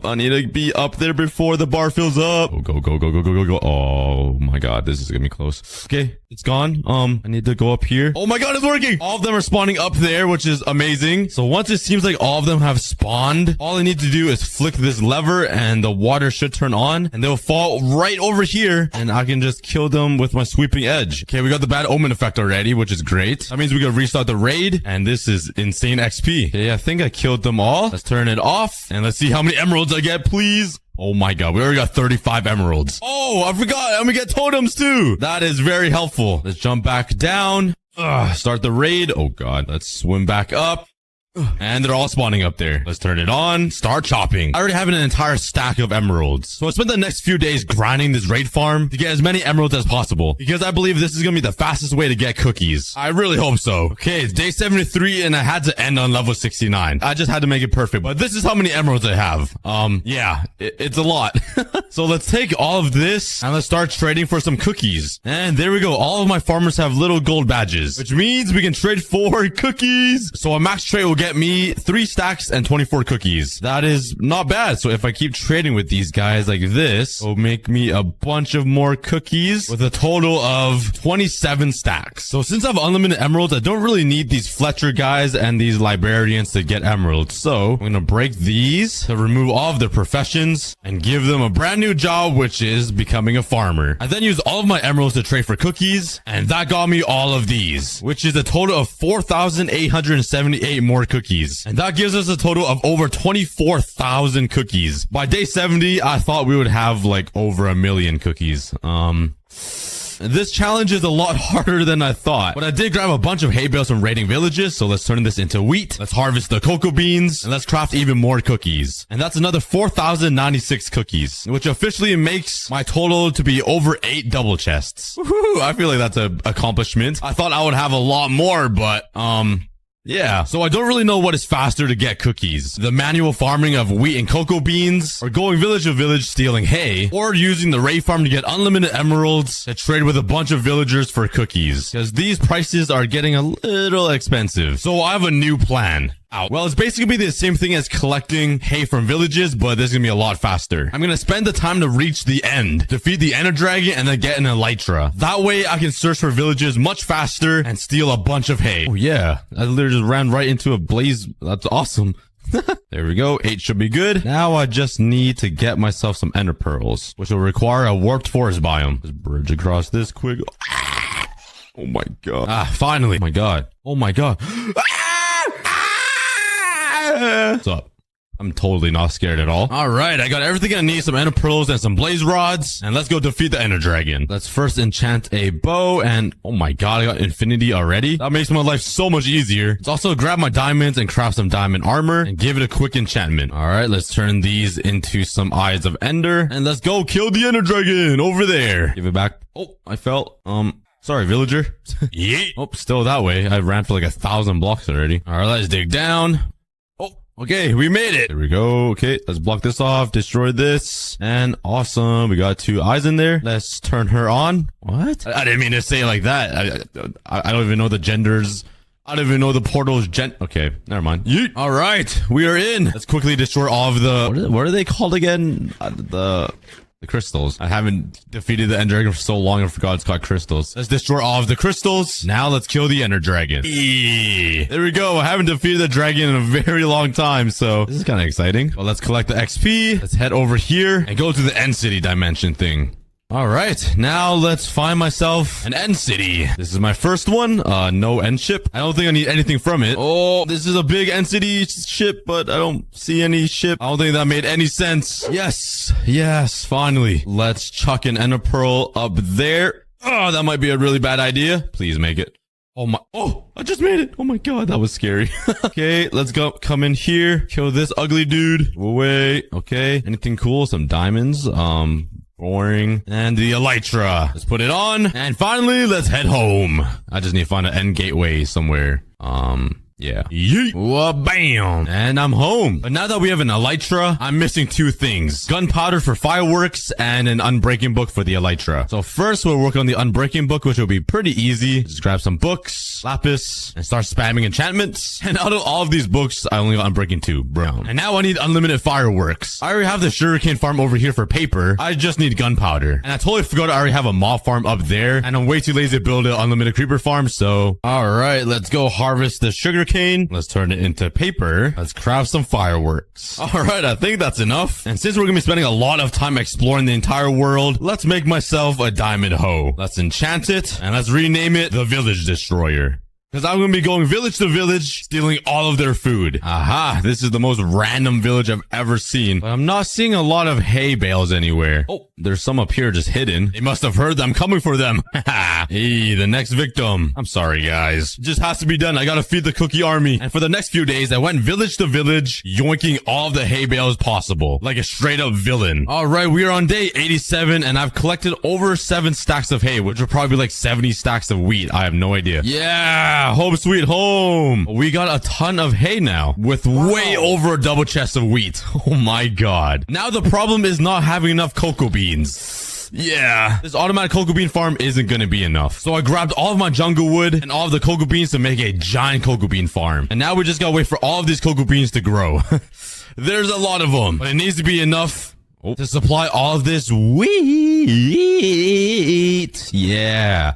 I need to be up there before the bar fills up. Go. Oh my god, this is gonna be close. Okay, it's gone. I need to go up here. Oh my god, it's working. All of them are spawning up there, which is amazing. So once it seems like all of them have spawned, all I need to do is flick this lever and the water should turn on and they'll fall right over here and I can just kill them with my sweeping edge. Okay, we got the bad omen effect already, which is great. That means we can restart the raid and this is insane XP. Okay, I think I killed them all. Let's turn it off and let's see how many emeralds I get, please. Oh my god, we already got 35 emeralds. Oh, I forgot. And we get totems too. That is very helpful. Let's jump back down. Start the raid. Oh god, let's swim back up. And they're all spawning up there. Let's turn it on. Start chopping. I already have an entire stack of emeralds. So I spent the next few days grinding this raid farm to get as many emeralds as possible. Because I believe this is going to be the fastest way to get cookies. I really hope so. Okay, it's day 73 and I had to end on level 69. I just had to make it perfect. But this is how many emeralds I have. Yeah, it's a lot. So let's take all of this and let's start trading for some cookies. And there we go. All of my farmers have little gold badges, which means we can trade for cookies. So a max trade will get me 3 stacks and 24 cookies. That is not bad. So if I keep trading with these guys like this, it'll make me a bunch of more cookies with a total of 27 stacks. So since I have unlimited emeralds, I don't really need these Fletcher guys and these librarians to get emeralds. So I'm going to break these to remove all of their professions and give them a brand new job, which is becoming a farmer. I then use all of my emeralds to trade for cookies, and that got me all of these, which is a total of 4,878 more cookies. And that gives us a total of over 24,000 cookies. By day 70, I thought we would have like over 1 million cookies. This challenge is a lot harder than I thought, but I did grab a bunch of hay bales from raiding villages, so let's turn this into wheat. Let's harvest the cocoa beans, and let's craft even more cookies. And that's another 4,096 cookies, which officially makes my total to be over 8 double chests. Woohoo! I feel like that's an accomplishment. I thought I would have a lot more, but, yeah, so I don't really know what is faster to get cookies. The manual farming of wheat and cocoa beans, or going village to village stealing hay, or using the raid farm to get unlimited emeralds to trade with a bunch of villagers for cookies. Because these prices are getting a little expensive. So I have a new plan. Well, it's basically the same thing as collecting hay from villages, but this is gonna be a lot faster. I'm gonna spend the time to reach the end, defeat the ender dragon, and then get an elytra. That way I can search for villages much faster and steal a bunch of hay. Oh yeah, I literally just ran right into a blaze. That's awesome. There we go. 8 should be good. Now I just need to get myself some ender pearls, which will require a warped forest biome. Just bridge across this quick. Oh my god. Finally. Oh my god. Oh my god. What's up? I'm totally not scared at all. All right, I got everything I need, some ender pearls and some blaze rods, and let's go defeat the ender dragon. Let's first enchant a bow, and oh my god, I got infinity already. That makes my life so much easier. Let's also grab my diamonds and craft some diamond armor and give it a quick enchantment. All right, let's turn these into some eyes of ender, and let's go kill the ender dragon over there. Give it back. Oh, I fell. Sorry, villager. Yeet. Oh, still that way. I ran for like 1,000 blocks already. All right, let's dig down. Okay, we made it. There we go. Okay, let's block this off, destroy this, and awesome. We got 2 eyes in there. Let's turn her on. What? I didn't mean to say it like that. I don't even know the genders. I don't even know the portal's okay, never mind. Yeet. All right, we are in. Let's quickly destroy all of the, what are they called again? The crystals. I haven't defeated the Ender Dragon for so long. I forgot it's got crystals. Let's destroy all of the crystals. Now let's kill the Ender Dragon. There we go. I haven't defeated the dragon in a very long time, so this is kind of exciting. Well, let's collect the XP. Let's head over here and go to the End City dimension thing. All right, now let's find myself an end city. This is my first one. No end ship. I don't think I need anything from it. Oh, this is a big end city ship, but I don't see any ship. I don't think that made any sense. Yes, finally. Let's chuck an ender pearl up there. Oh, that might be a really bad idea. Please make it. Oh, I just made it. Oh my god, that was scary. Okay, let's go. Come in here. Kill this ugly dude. Wait. Okay. Anything cool? Some diamonds. Boring. And the elytra. Let's put it on. And finally, let's head home. I just need to find an end gateway somewhere. Yeah. Yeet. Whoa, bam. And I'm home. But now that we have an elytra, I'm missing two things. Gunpowder for fireworks and an unbreaking book for the elytra. So first we'll work on the unbreaking book, which will be pretty easy. Just grab some books, lapis, and start spamming enchantments. And out of all of these books, I only got unbreaking 2, bro. And now I need unlimited fireworks. I already have the sugarcane farm over here for paper. I just need gunpowder. And I totally forgot I already have a mob farm up there. And I'm way too lazy to build an unlimited creeper farm. So, all right, let's go harvest the sugarcane. Let's turn it into paper. Let's craft some fireworks. All right, I think that's enough. And since we're gonna be spending a lot of time exploring the entire world, let's make myself a diamond hoe. Let's enchant it and let's rename it the Village Destroyer. Because I'm going to be going village to village, stealing all of their food. Aha, this is the most random village I've ever seen. But I'm not seeing a lot of hay bales anywhere. Oh, there's some up here just hidden. They must have heard that I'm coming for them. Hey, the next victim. I'm sorry, guys. It just has to be done. I got to feed the cookie army. And for the next few days, I went village to village, yoinking all of the hay bales possible. Like a straight up villain. All right, we are on day 87, and I've collected over 7 stacks of hay, which are probably like 70 stacks of wheat. I have no idea. Yeah. Home sweet home. We got a ton of hay now with way over a double chest of wheat. Oh my god. Now the problem is not having enough cocoa beans. Yeah, this automatic cocoa bean farm isn't gonna be enough. So I grabbed all of my jungle wood and all of the cocoa beans to make a giant cocoa bean farm. And now we just gotta wait for all of these cocoa beans to grow. There's a lot of them, but it needs to be enough to supply all of this wheat. Yeah.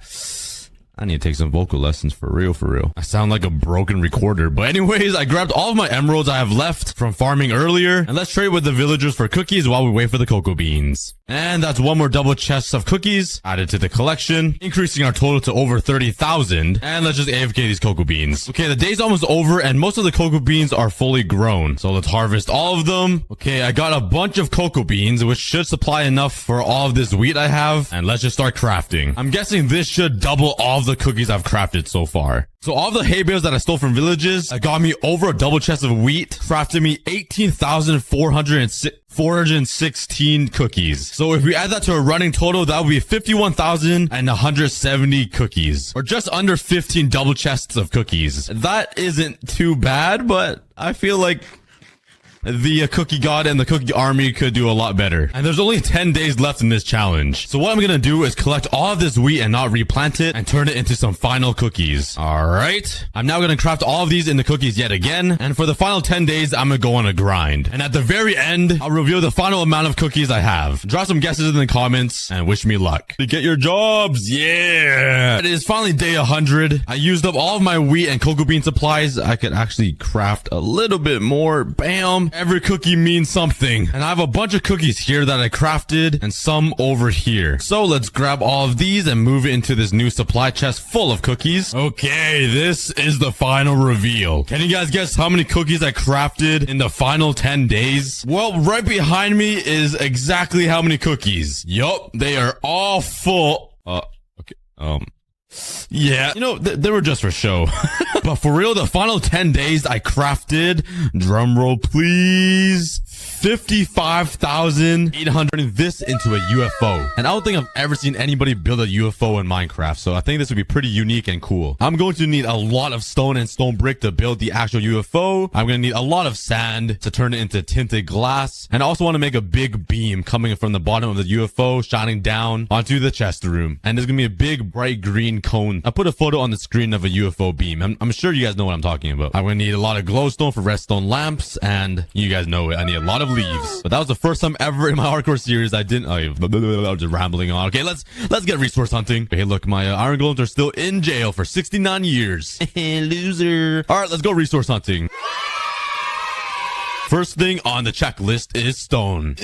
I need to take some vocal lessons for real. I sound like a broken recorder. But anyways, I grabbed all of my emeralds I have left from farming earlier. And let's trade with the villagers for cookies while we wait for the cocoa beans. And that's one more double chest of cookies added to the collection, increasing our total to over 30,000. And let's just AFK these cocoa beans. Okay, the day's almost over and most of the cocoa beans are fully grown. So let's harvest all of them. Okay, I got a bunch of cocoa beans, which should supply enough for all of this wheat I have. And let's just start crafting. I'm guessing this should double all of the cookies I've crafted so far. So all the hay bales that I stole from villages that got me over a double chest of wheat crafted me 18,416 cookies. So if we add that to a running total, that would be 51,170 cookies, or just under 15 double chests of cookies. That isn't too bad, but I feel like the cookie god and the cookie army could do a lot better. And there's only 10 days left in this challenge. So what I'm gonna do is collect all of this wheat and not replant it and turn it into some final cookies. All right. I'm now gonna craft all of these into cookies yet again. And for the final 10 days, I'm gonna go on a grind. And at the very end, I'll reveal the final amount of cookies I have. Drop some guesses in the comments and wish me luck. To get your jobs. Yeah. It is finally day 100. I used up all of my wheat and cocoa bean supplies. I could actually craft a little bit more. Bam. Every cookie means something. And I have a bunch of cookies here that I crafted and some over here. So let's grab all of these and move it into this new supply chest full of cookies. Okay, this is the final reveal. Can you guys guess how many cookies I crafted in the final 10 days? Well, right behind me is exactly how many cookies. Yup, they are all full. Okay. Yeah, you know, they were just for show. But for real, the final 10 days I crafted, drumroll please, 55,800 this into a UFO. And I don't think I've ever seen anybody build a UFO in Minecraft, so I think this would be pretty unique and cool. I'm going to need a lot of stone and stone brick to build the actual UFO. I'm going to need a lot of sand to turn it into tinted glass. And I also want to make a big beam coming from the bottom of the UFO, shining down onto the chest room. And there's going to be a big bright green cone. I put a photo on the screen of a UFO beam. I'm sure you guys know what I'm talking about. I'm going to need a lot of glowstone for redstone lamps, and you guys know it. I need a lot of leaves. But that was the first time ever in my hardcore series I didn't. I was just rambling on. Okay, let's get resource hunting. Okay, look, my iron golems are still in jail for 69 years. Loser. All right, let's go resource hunting. First thing on the checklist is stone.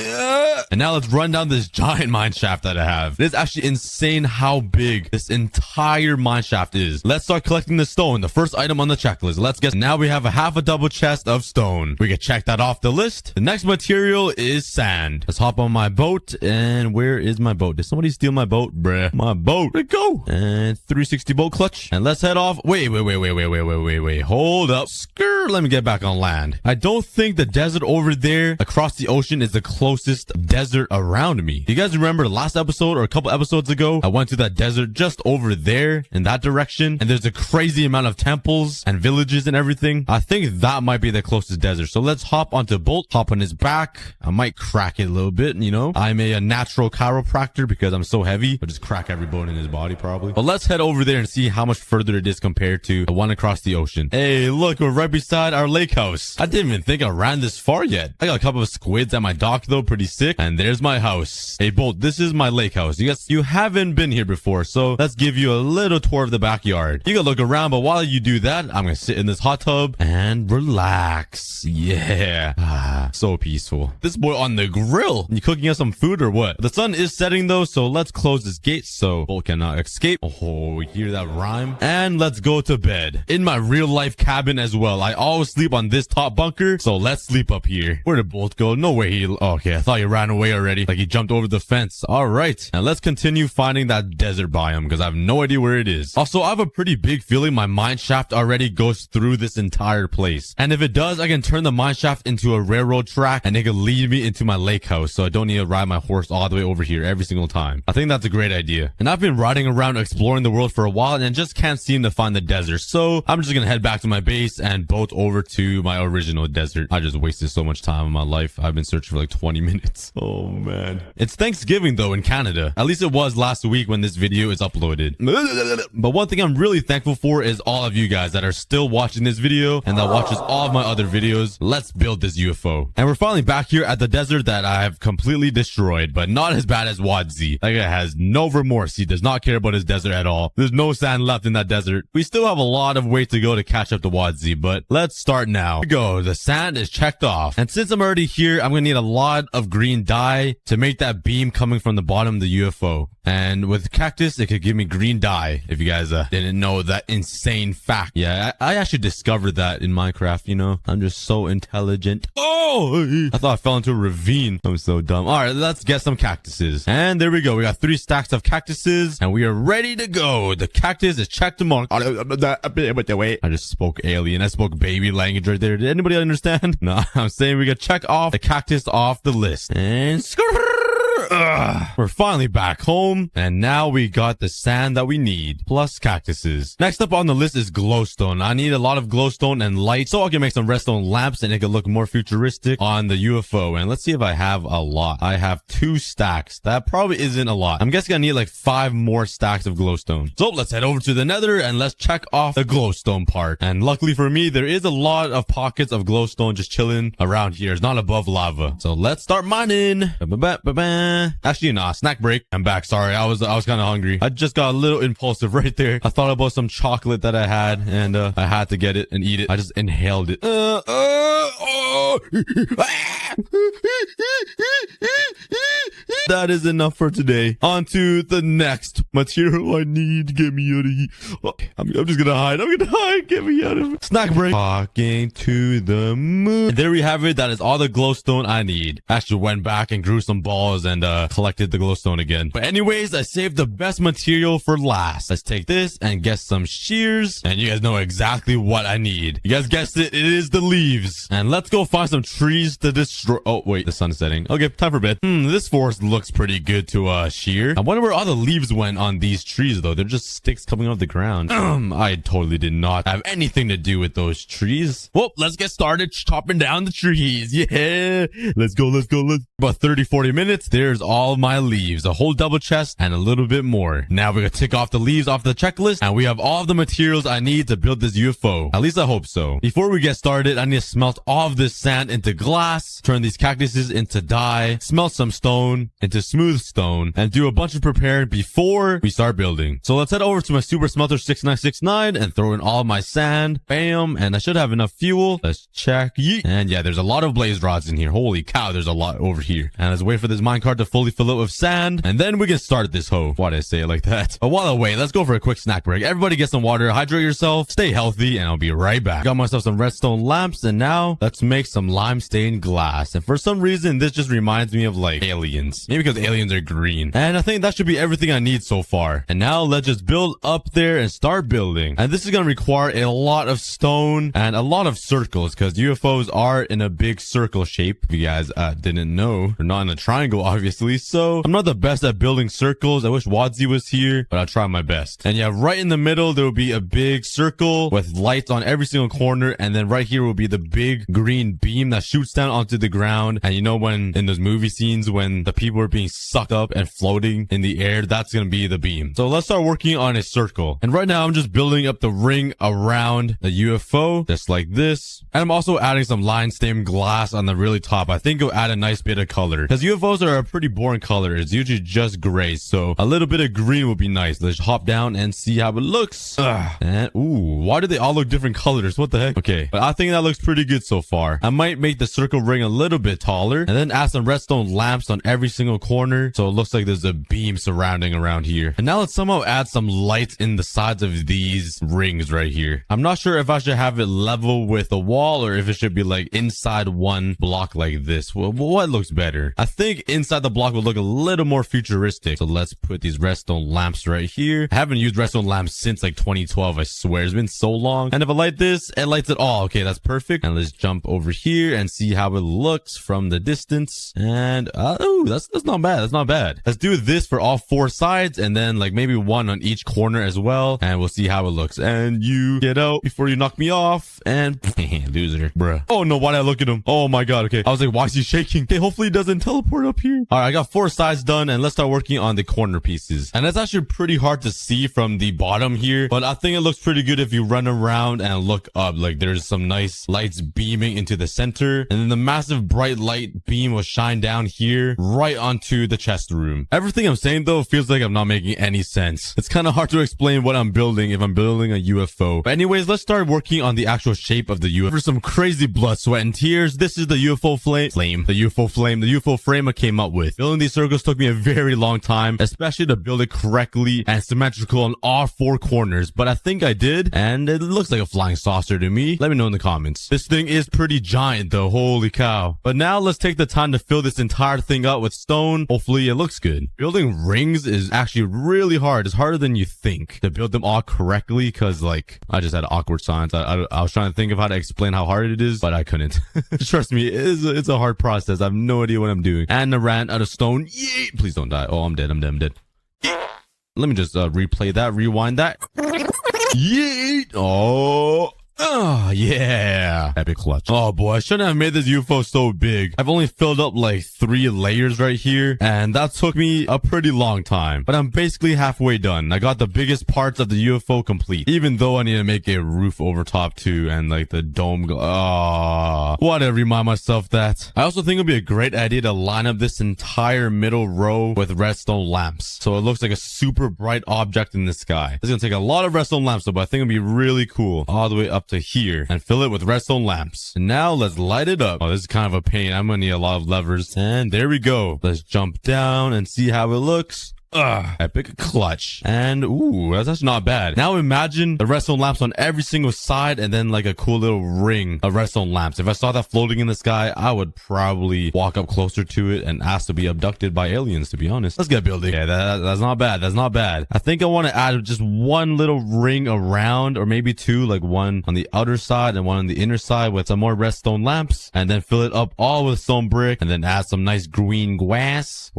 And now let's run down this giant mine shaft that I have. It is actually insane how big this entire mine shaft is. Let's start collecting the stone, the first item on the checklist. Let's get, now we have a half a double chest of stone. We can check that off the list. The next material is sand. Let's hop on my boat. And where is my boat? Did somebody steal my boat? Bruh. My boat. Where'd it go? And 360 boat clutch. And let's head off. Wait. Hold up. Skrr. Let me get back on land. I don't think the desert over there across the ocean is the closest desert around me. Do you guys remember the last episode or a couple episodes ago? I went to that desert just over there in that direction, and there's a crazy amount of temples and villages and everything. I think that might be the closest desert. So let's hop onto Bolt, hop on his back. I might crack it a little bit, you know. I'm a natural chiropractor because I'm so heavy. I'll just crack every bone in his body probably. But let's head over there and see how much further it is compared to the one across the ocean. Hey, look, we're right beside our lake house. I didn't even think I ran this far yet. I got a couple of squids at my dock though, pretty sick. And there's my house. Hey Bolt, this is my lake house. You haven't been here before, so let's give you a little tour of the backyard. You can look around, but while you do that, I'm gonna sit in this hot tub and relax. Yeah. So peaceful. This boy on the grill. You cooking us some food or what? The sun is setting though, so let's close this gate so Bolt cannot escape. Oh, you hear that rhyme? And let's go to bed. In my real life cabin as well. I always sleep on this top bunker, so let's sleep up here. Where did Bolt go? No way he... Okay, I thought he ran away already. Like he jumped over the fence. All right. And let's continue finding that desert biome because I have no idea where it is. Also, I have a pretty big feeling my mine shaft already goes through this entire place. And if it does, I can turn the mine shaft into a railroad track and it can lead me into my lake house so I don't need to ride my horse all the way over here every single time. I think that's a great idea. And I've been riding around exploring the world for a while and just can't seem to find the desert. So I'm just gonna head back to my base and boat over to my original desert. I just wasted so much time in my life. I've been searching for like 20 minutes. Oh man. It's Thanksgiving though in Canada. At least it was last week when this video is uploaded. But one thing I'm really thankful for is all of you guys that are still watching this video and that watches all of my other videos. Let's build this UFO. And we're finally back here at the desert that I have completely destroyed, but not as bad as Wadzi. That guy has no remorse. He does not care about his desert at all. There's no sand left in that desert. We still have a lot of way to go to catch up to Wadzi, but let's start now. Here we go. The sand is checked off. And since I'm already here, I'm gonna need a lot of green dye to make that beam coming from the bottom of the UFO. And with cactus, it could give me green dye. If you guys didn't know that insane fact. Yeah, I actually discovered that in Minecraft, you know. I'm just so intelligent. Oh! I thought I fell into a ravine. I'm so dumb. All right, let's get some cactuses. And there we go. We got 3 stacks of cactuses and we are ready to go. The cactus is checked mark. I just spoke alien. I spoke baby language right there. Did anybody understand? No, I'm saying we gotta check off the cactus off the list. And we're finally back home, and now we got the sand that we need, plus cactuses. Next up on the list is glowstone. I need a lot of glowstone and light so I can make some redstone lamps and it can look more futuristic on the UFO. And let's see if I have a lot. I have 2 stacks. That probably isn't a lot. I'm guessing I need like 5 more stacks of glowstone. So let's head over to the nether and let's check off the glowstone part. And luckily for me, there is a lot of pockets of glowstone just chilling around here. It's not above lava. So let's start mining. Actually, nah, snack break. I'm back. Sorry, I was kind of hungry. I just got a little impulsive right there. I thought about some chocolate that I had, and I had to get it and eat it. I just inhaled it. That is enough for today. On to the next material I need. Get me out of here. I'm just gonna hide. I'm gonna hide. Get me out of here. Snack break. Walking to the moon. And there we have it. That is all the glowstone I need. Actually went back and grew some balls and collected the glowstone again. But anyways, I saved the best material for last. Let's take this and get some shears. And you guys know exactly what I need. You guys guessed it. It is the leaves. And let's go find some trees to destroy. Oh, wait. The sun's setting. Okay, time for bed. This forest looks looks pretty good to shear. I wonder where all the leaves went on these trees though. They're just sticks coming off the ground. I totally did not have anything to do with those trees. Well, let's get started chopping down the trees. Yeah, let's go. About 30-40 minutes, there's all my leaves, a whole double chest and a little bit more. Now we're gonna tick off the leaves off the checklist, and we have all of the materials I need to build this UFO. At least I hope so. Before we get started, I need to smelt all of this sand into glass, turn these cactuses into dye, smelt some stone into smooth stone, and do a bunch of preparing before we start building. So let's head over to my super smelter 6969 and throw in all my sand. Bam, and I should have enough fuel. Let's check. Yeet. And yeah, there's a lot of blaze rods in here. Holy cow, there's a lot over here. And let's wait for this minecart to fully fill up with sand, and then we can start this hoe. Why did I say it like that? But while I wait, let's go for a quick snack break. Everybody get some water, hydrate yourself, stay healthy, and I'll be right back. Got myself some redstone lamps, and now let's make some lime stained glass. And for some reason, this just reminds me of like aliens. Maybe because aliens are green. And I think that should be everything I need so far. And now let's just build up there and start building. And this is going to require a lot of stone and a lot of circles, because UFOs are in a big circle shape. If you guys didn't know, they're not in a triangle, obviously. So I'm not the best at building circles. I wish Wadzi was here, but I'll try my best. And yeah, right in the middle, there will be a big circle with lights on every single corner. And then right here will be the big green beam that shoots down onto the ground. And you know, when in those movie scenes, when the people are being sucked up and floating in the air, that's going to be the beam. So let's start working on a circle. And right now I'm just building up the ring around the UFO, just like this. And I'm also adding some line stained glass on the really top. I think it'll add a nice bit of color, because UFOs are a pretty boring color. It's usually just gray, so a little bit of green would be nice. Let's hop down and see how it looks. And ooh, why do they all look different colors? What the heck? Okay, but I think that looks pretty good so far. I might make the circle ring a little bit taller, and then add some redstone lamps on every single corner, so it looks like there's a beam surrounding around here. And now let's somehow add some lights in the sides of these rings right here. I'm not sure if I should have it level with the wall, or if it should be like inside one block like this. Well, what looks better? I think inside the block will look a little more futuristic. So let's put these redstone lamps right here. I haven't used redstone lamps since like 2012, I swear. It's been so long. And if I light this, it lights it all. Okay, that's perfect. And let's jump over here and see how it looks from the distance. And oh, that's not bad. That's not bad. Let's do this for all four sides, and then like maybe one on each corner as well. And we'll see how it looks. And you get out before you knock me off. And loser, bruh. Oh no, why did I look at him? Oh my god. Okay, I was like, why is he shaking? Okay, hopefully he doesn't teleport up here. All right, I got four sides done, and let's start working on the corner pieces. And it's actually pretty hard to see from the bottom here, but I think it looks pretty good if you run around and look up. Like there's some nice lights beaming into the center, and then the massive bright light beam will shine down here right onto the chest room. Everything I'm saying though feels like I'm not making any sense. It's kind of hard to explain what I'm building if I'm building a UFO. But anyways, let's start working on the actual shape of the UFO. For some crazy blood, sweat, and tears, this is the UFO the UFO frame I came up with. Building these circles took me a very long time, especially to build it correctly and symmetrical on all four corners, but I think I did, and it looks like a flying saucer to me. Let me know in the comments. This thing is pretty giant though, holy cow. But now let's take the time to fill this entire thing up with stone. Hopefully it looks good. Building rings is actually really hard. It's harder than you think to build them all correctly, because like I just had awkward signs. I was trying to think of how to explain how hard it is, but I couldn't. Trust me, it's a hard process. I have no idea what I'm doing. And I ran out of stone. Yay! Please don't die. Oh, I'm dead. I'm dead. Let me just replay that, rewind that. Yay! Oh. Oh, yeah. Epic clutch. Oh, boy. I shouldn't have made this UFO so big. I've only filled up like 3 layers right here, and that took me a pretty long time. But I'm basically halfway done. I got the biggest parts of the UFO complete, even though I need to make a roof over top too, and like the dome. Why did I remind myself that? I also think it would be a great idea to line up this entire middle row with redstone lamps, so it looks like a super bright object in the sky. It's gonna take a lot of redstone lamps though, but I think it'd be really cool. All the way up to here, and fill it with redstone lamps. And now let's light it up. Oh, this is kind of a pain. I'm gonna need a lot of levers. And there we go. Let's jump down and see how it looks. Epic clutch. And ooh, that's actually not bad. Now imagine the redstone lamps on every single side and then like a cool little ring of redstone lamps. If I saw that floating in the sky, I would probably walk up closer to it and ask to be abducted by aliens, to be honest. Let's get building. Yeah, that's not bad. That's not bad. I think I want to add just one little ring around, or maybe two, like one on the outer side and one on the inner side with some more redstone lamps, and then fill it up all with stone brick, and then add some nice green glass,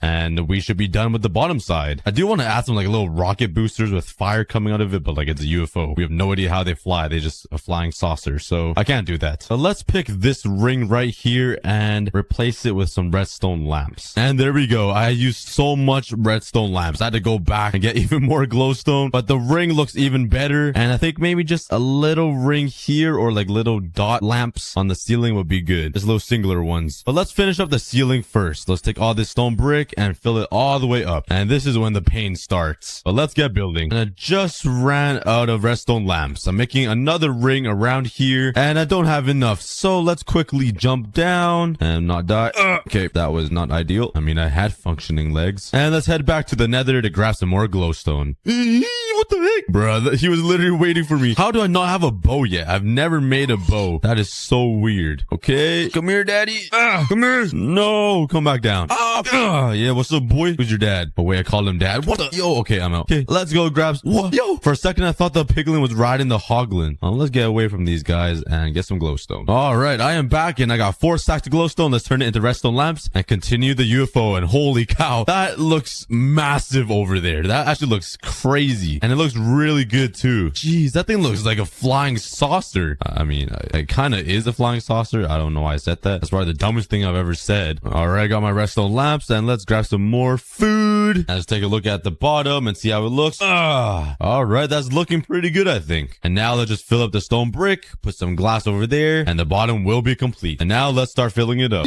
and we should be done with the bottom side. I do want to add some like little rocket boosters with fire coming out of it, but like it's a UFO. We have no idea how they fly. They just a flying saucer, so I can't do that. So let's pick this ring right here and replace it with some redstone lamps. And there we go. I used so much redstone lamps. I had to go back and get even more glowstone, but the ring looks even better. And I think maybe just a little ring here or like little dot lamps on the ceiling would be good. Just little singular ones. But let's finish up the ceiling first. Let's take all this stone brick and fill it all the way up. And this is when the pain starts. But let's get building. And I just ran out of redstone lamps. I'm making another ring around here and I don't have enough. So let's quickly jump down and not die. Okay, that was not ideal. I mean, I had functioning legs. And let's head back to the nether to grab some more glowstone. What the heck? Bruh, he was literally waiting for me. How do I not have a bow yet? I've never made a bow. That is so weird. Okay, come here, daddy. Come here. No, come back down. Yeah, what's up, boy? Who's your dad? Oh, wait, I called him dad. What the? Yo, okay, I'm out. Okay, let's go grab... What? Yo! For a second, I thought the piglin was riding the hoglin. Let's get away from these guys and get some glowstone. All right, I am back and I got 4 stacks of glowstone. Let's turn it into redstone lamps and continue the UFO. And holy cow, that looks massive over there. That actually looks crazy. And it looks really good too. Jeez, that thing looks like a flying saucer. I mean, it kind of is a flying saucer. I don't know why I said that. That's probably the dumbest thing I've ever said. All right, I got my redstone lamps and let's grab some more food. And let's take a look at the bottom and see how it looks. All right, that's looking pretty good, I think. And now let's just fill up the stone brick, put some glass over there, and the bottom will be complete. And now let's start filling it up.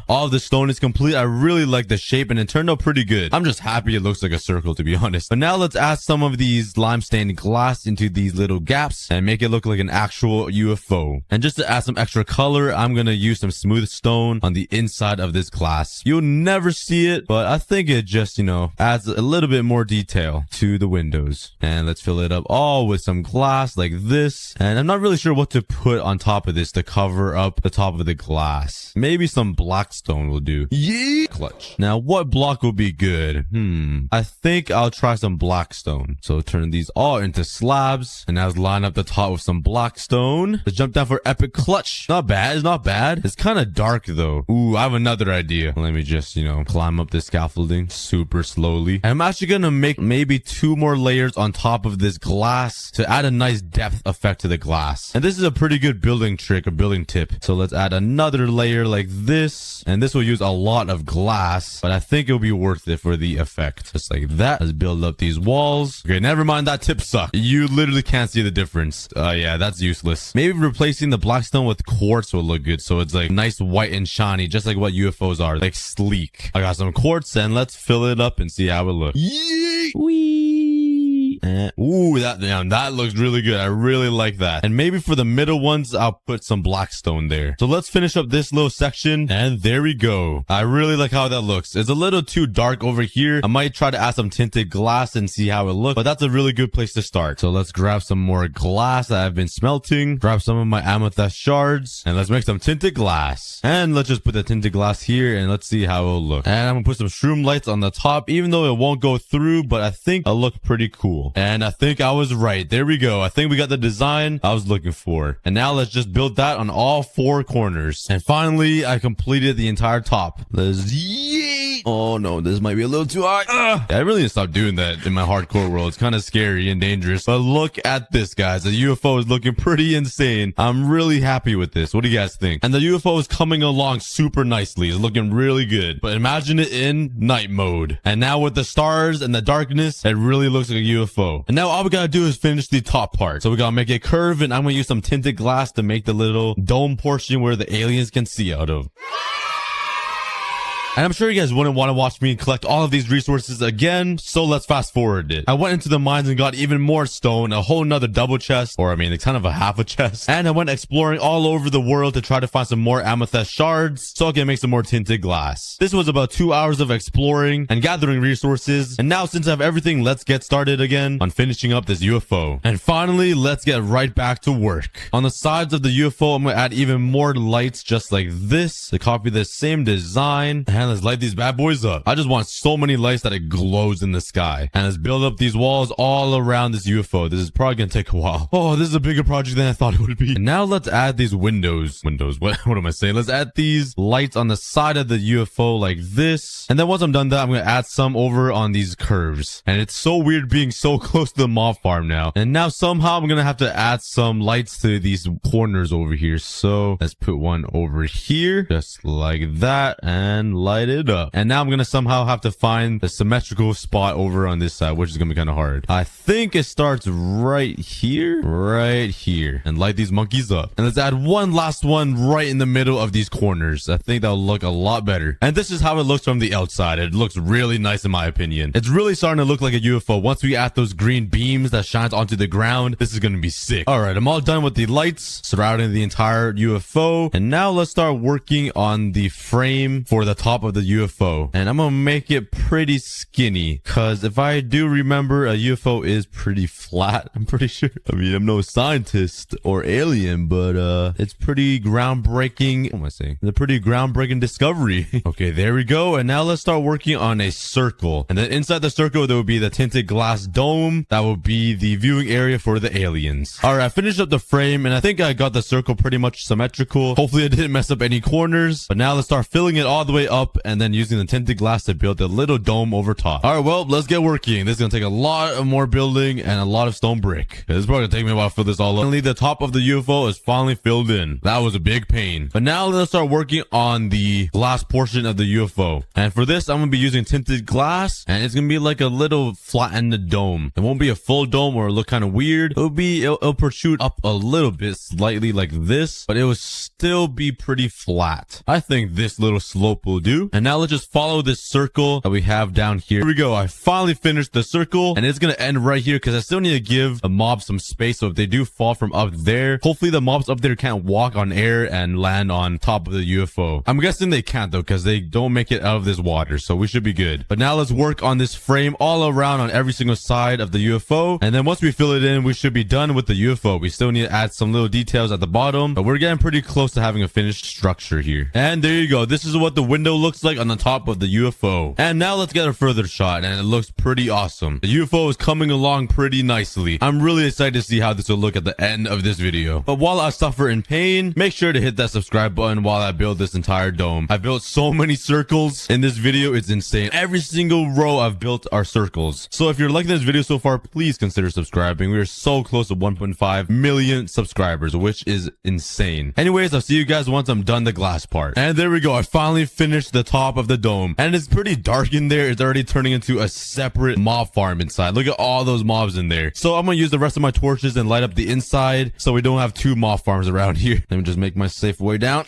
All of the stone is complete. I really like the shape and it turned out pretty good. I'm just happy it looks like a circle, to be honest. But now let's add some of these lime stained glass into these little gaps and make it look like an actual UFO. And just to add some extra color, I'm gonna use some smooth stone on the inside of this glass. You'll never see it, but I think it just, adds a little bit more detail to the windows. And let's fill it up all with some glass like this. And I'm not really sure what to put on top of this to cover up the top of the glass. Maybe some black stone will do. Yeah. Clutch. Now, what block will be good? I think I'll try some black stone. So turn these all into slabs. And now let's line up the top with some black stone. Let's jump down for epic clutch. Not bad. It's not bad. It's kind of dark though. Ooh, I have another idea. Let me just, climb up this scaffolding super slowly. And I'm actually going to make maybe 2 more layers on top of this glass to add a nice depth effect to the glass. And this is a pretty good building trick or building tip. So let's add another layer like this, and this will use a lot of glass, but I think it'll be worth it for the effect. Just like that. Let's build up these walls. Okay, never mind, that tip sucked. You literally can't see the difference. Yeah, that's useless. Maybe replacing the black stone with quartz will look good, so it's like nice white and shiny, just like what UFOs are, like sleek. I got some quartz and let's fill it up and see how it looks. Yeet! Wee! Ooh, that looks really good. I really like that. And maybe for the middle ones, I'll put some black stone there. So let's finish up this little section. And there we go. I really like how that looks. It's a little too dark over here. I might try to add some tinted glass and see how it looks, but that's a really good place to start. So let's grab some more glass that I've been smelting. Grab some of my amethyst shards and let's make some tinted glass. And let's just put the tinted glass here and let's see how it'll look. And I'm gonna put some shroom lights on the top, even though it won't go through, but I think it'll look pretty cool. And I think I was right. There we go. I think we got the design I was looking for. And now let's just build that on all 4 corners. And finally, I completed the entire top. Let's yeet. Oh no, this might be a little too high. I really need to stop doing that in my hardcore world. It's kind of scary and dangerous. But look at this, guys. The UFO is looking pretty insane. I'm really happy with this. What do you guys think? And the UFO is coming along super nicely. It's looking really good. But imagine it in night mode. And now with the stars and the darkness, it really looks like a UFO. And now all we gotta do is finish the top part. So we gotta make it curve, and I'm gonna use some tinted glass to make the little dome portion where the aliens can see out of. And I'm sure you guys wouldn't want to watch me collect all of these resources again, so let's fast forward it. I went into the mines and got even more stone, a whole nother double chest, or I mean, it's kind of a half a chest. And I went exploring all over the world to try to find some more amethyst shards so I can make some more tinted glass. This was about 2 hours of exploring and gathering resources. And now since I have everything, let's get started again on finishing up this UFO. And finally, let's get right back to work. On the sides of the UFO, I'm going to add even more lights just like this to copy the same design. And let's light these bad boys up. I just want so many lights that it glows in the sky. And let's build up these walls all around this UFO. This is probably going to take a while. Oh, this is a bigger project than I thought it would be. And now let's add these windows. What am I saying? Let's add these lights on the side of the UFO like this. And then once I'm done that, I'm going to add some over on these curves. And it's so weird being so close to the mob farm now. And now somehow I'm going to have to add some lights to these corners over here. So let's put one over here, just like that, and light it up. And now I'm going to somehow have to find the symmetrical spot over on this side, which is going to be kind of hard. I think it starts right here, and light these monkeys up. And let's add one last one right in the middle of these corners. I think that'll look a lot better. And this is how it looks from the outside. It looks really nice in my opinion. It's really starting to look like a UFO. Once we add those green beams that shines onto the ground, this is going to be sick. All right, I'm all done with the lights surrounding the entire UFO. And now let's start working on the frame for the top of the UFO. And I'm going to make it pretty skinny because if I do remember, a UFO is pretty flat. I'm pretty sure. I mean, I'm no scientist or alien, but it's pretty groundbreaking. What am I saying? It's a pretty groundbreaking discovery. Okay, there we go. And now let's start working on a circle. And then inside the circle, there will be the tinted glass dome. That will be the viewing area for the aliens. All right, I finished up the frame and I think I got the circle pretty much symmetrical. Hopefully I didn't mess up any corners. But now let's start filling it all the way up and then using the tinted glass to build a little dome over top. All right, well, let's get working. This is going to take a lot of more building and a lot of stone brick. This is probably going to take me a while to fill this all up. Finally, the top of the UFO is finally filled in. That was a big pain. But now let's start working on the glass portion of the UFO. And for this, I'm going to be using tinted glass and it's going to be like a little flattened dome. It won't be a full dome or look kind of weird. It'll protrude up a little bit slightly like this, but it will still be pretty flat. I think this little slope will do. And now let's just follow this circle that we have down here. Here we go. I finally finished the circle and it's going to end right here because I still need to give the mob some space. So if they do fall from up there, hopefully the mobs up there can't walk on air and land on top of the UFO. I'm guessing they can't though because they don't make it out of this water. So we should be good. But now let's work on this frame all around on every single side of the UFO. And then once we fill it in, we should be done with the UFO. We still need to add some little details at the bottom, but we're getting pretty close to having a finished structure here. And there you go. This is what the window looks like on the top of the UFO. And now let's get a further shot and it looks pretty awesome. The UFO is coming along pretty nicely. I'm really excited to see how this will look at the end of this video. But while I suffer in pain, make sure to hit that subscribe button while I build this entire dome. I built so many circles in this video. It's insane. Every single row I've built are circles. So if you're liking this video so far, please consider subscribing. We are so close to 1.5 million subscribers, which is insane. Anyways, I'll see you guys once I'm done the glass part. And there we go. I finally finished the top of the dome. And it's pretty dark in there. It's already turning into a separate mob farm inside. Look at all those mobs in there. So I'm going to use the rest of my torches and light up the inside so we don't have two mob farms around here. Let me just make my safe way down.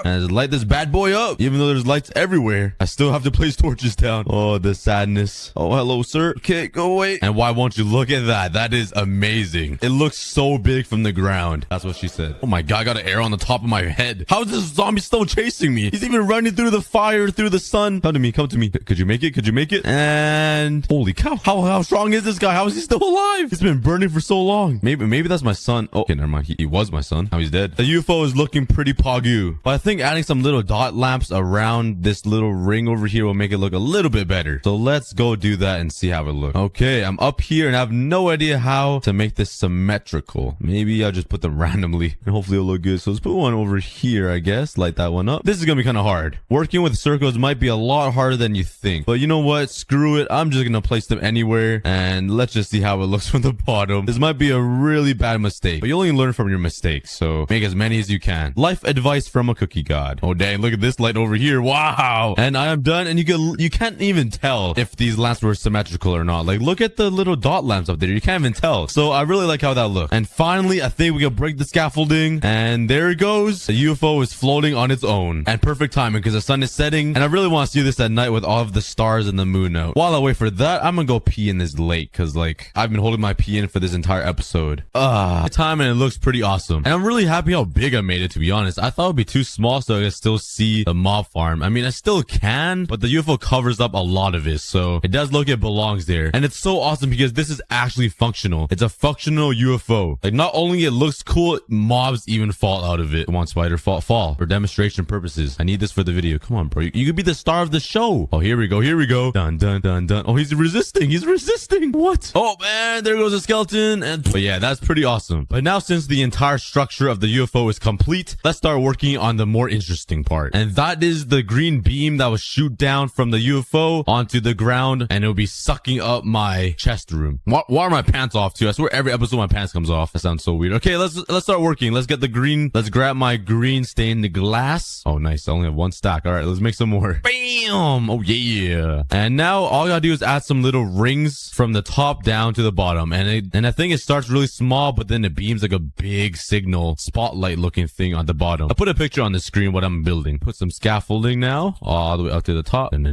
And just light this bad boy up. Even though there's lights everywhere, I still have to place torches down. Oh, the sadness. Oh, hello, sir. Okay, go away. And why won't you look at that? That is amazing. It looks so big from the ground. That's what she said. Oh my God, I got an arrow on the top of my head. How is this zombie still chasing me? He's even running through the fire, through the sun. Come to me, come to me. Could you make it? Could you make it? And holy cow, how strong is this guy? How is he still alive? He's been burning for so long. Maybe that's my son. Oh, okay, never mind. He was my son. Now he's dead. The UFO is looking pretty pogu. But I think adding some little dot lamps around this little ring over here will make it look a little bit better. So let's go do that and see how it looks. Okay, I'm up here and I have no idea how to make this symmetrical. Maybe I'll just put them randomly and hopefully it'll look good. So let's put one over here, I guess. Light that one up. This is gonna be kind of hard. Working with circles might be a lot harder than you think. But you know what? Screw it. I'm just gonna place them anywhere and let's just see how it looks from the bottom. This might be a really bad mistake, but you only learn from your mistakes. So make as many as you can. Life advice from a cookie. aCookieGod. Oh dang, look at this light over here. Wow. And I am done, and you can't even tell if these lamps were symmetrical or not. Like, look at the little dot lamps up there. You can't even tell. So I really like how that looks. And finally, I think we can break the scaffolding, and there it goes. The UFO is floating on its own. And perfect timing because the sun is setting, and I really want to see this at night with all of the stars and the moon out. While I wait for that, I'm gonna go pee in this lake because, like, I've been holding my pee in for this entire episode. Time, and it looks pretty awesome. And I'm really happy how big I made it, to be honest. I thought it would be too small so I could still see the mob farm. I mean, I still can, but the UFO covers up a lot of it, so it does look like it belongs there. And it's so awesome because this is actually functional. It's a functional UFO. Like, not only it looks cool, mobs even fall out of it. Come on, spider, fall for demonstration purposes. I need this for the video. Come on, bro. You could be the star of the show. Oh, here we go. Here we go. Dun, dun, dun, dun. Oh, he's resisting. He's resisting. What? Oh, man. There goes a skeleton. But yeah, that's pretty awesome. But now, since the entire structure of the UFO is complete, let's start working on the more interesting part. And that is the green beam that will shoot down from the UFO onto the ground, and it'll be sucking up my chest room. Why are my pants off too? I swear every episode my pants comes off. That sounds so weird. Okay, let's start working. Let's get the green. Let's grab my green stained glass. Oh, nice. I only have one stack. All right, let's make some more. Bam! Oh, yeah. And now all I gotta do is add some little rings from the top down to the bottom. And I think it starts really small, but then it beams like a big signal spotlight looking thing on the bottom. I'll put a picture on the screen what I'm building. Put some scaffolding now all the way up to the top. And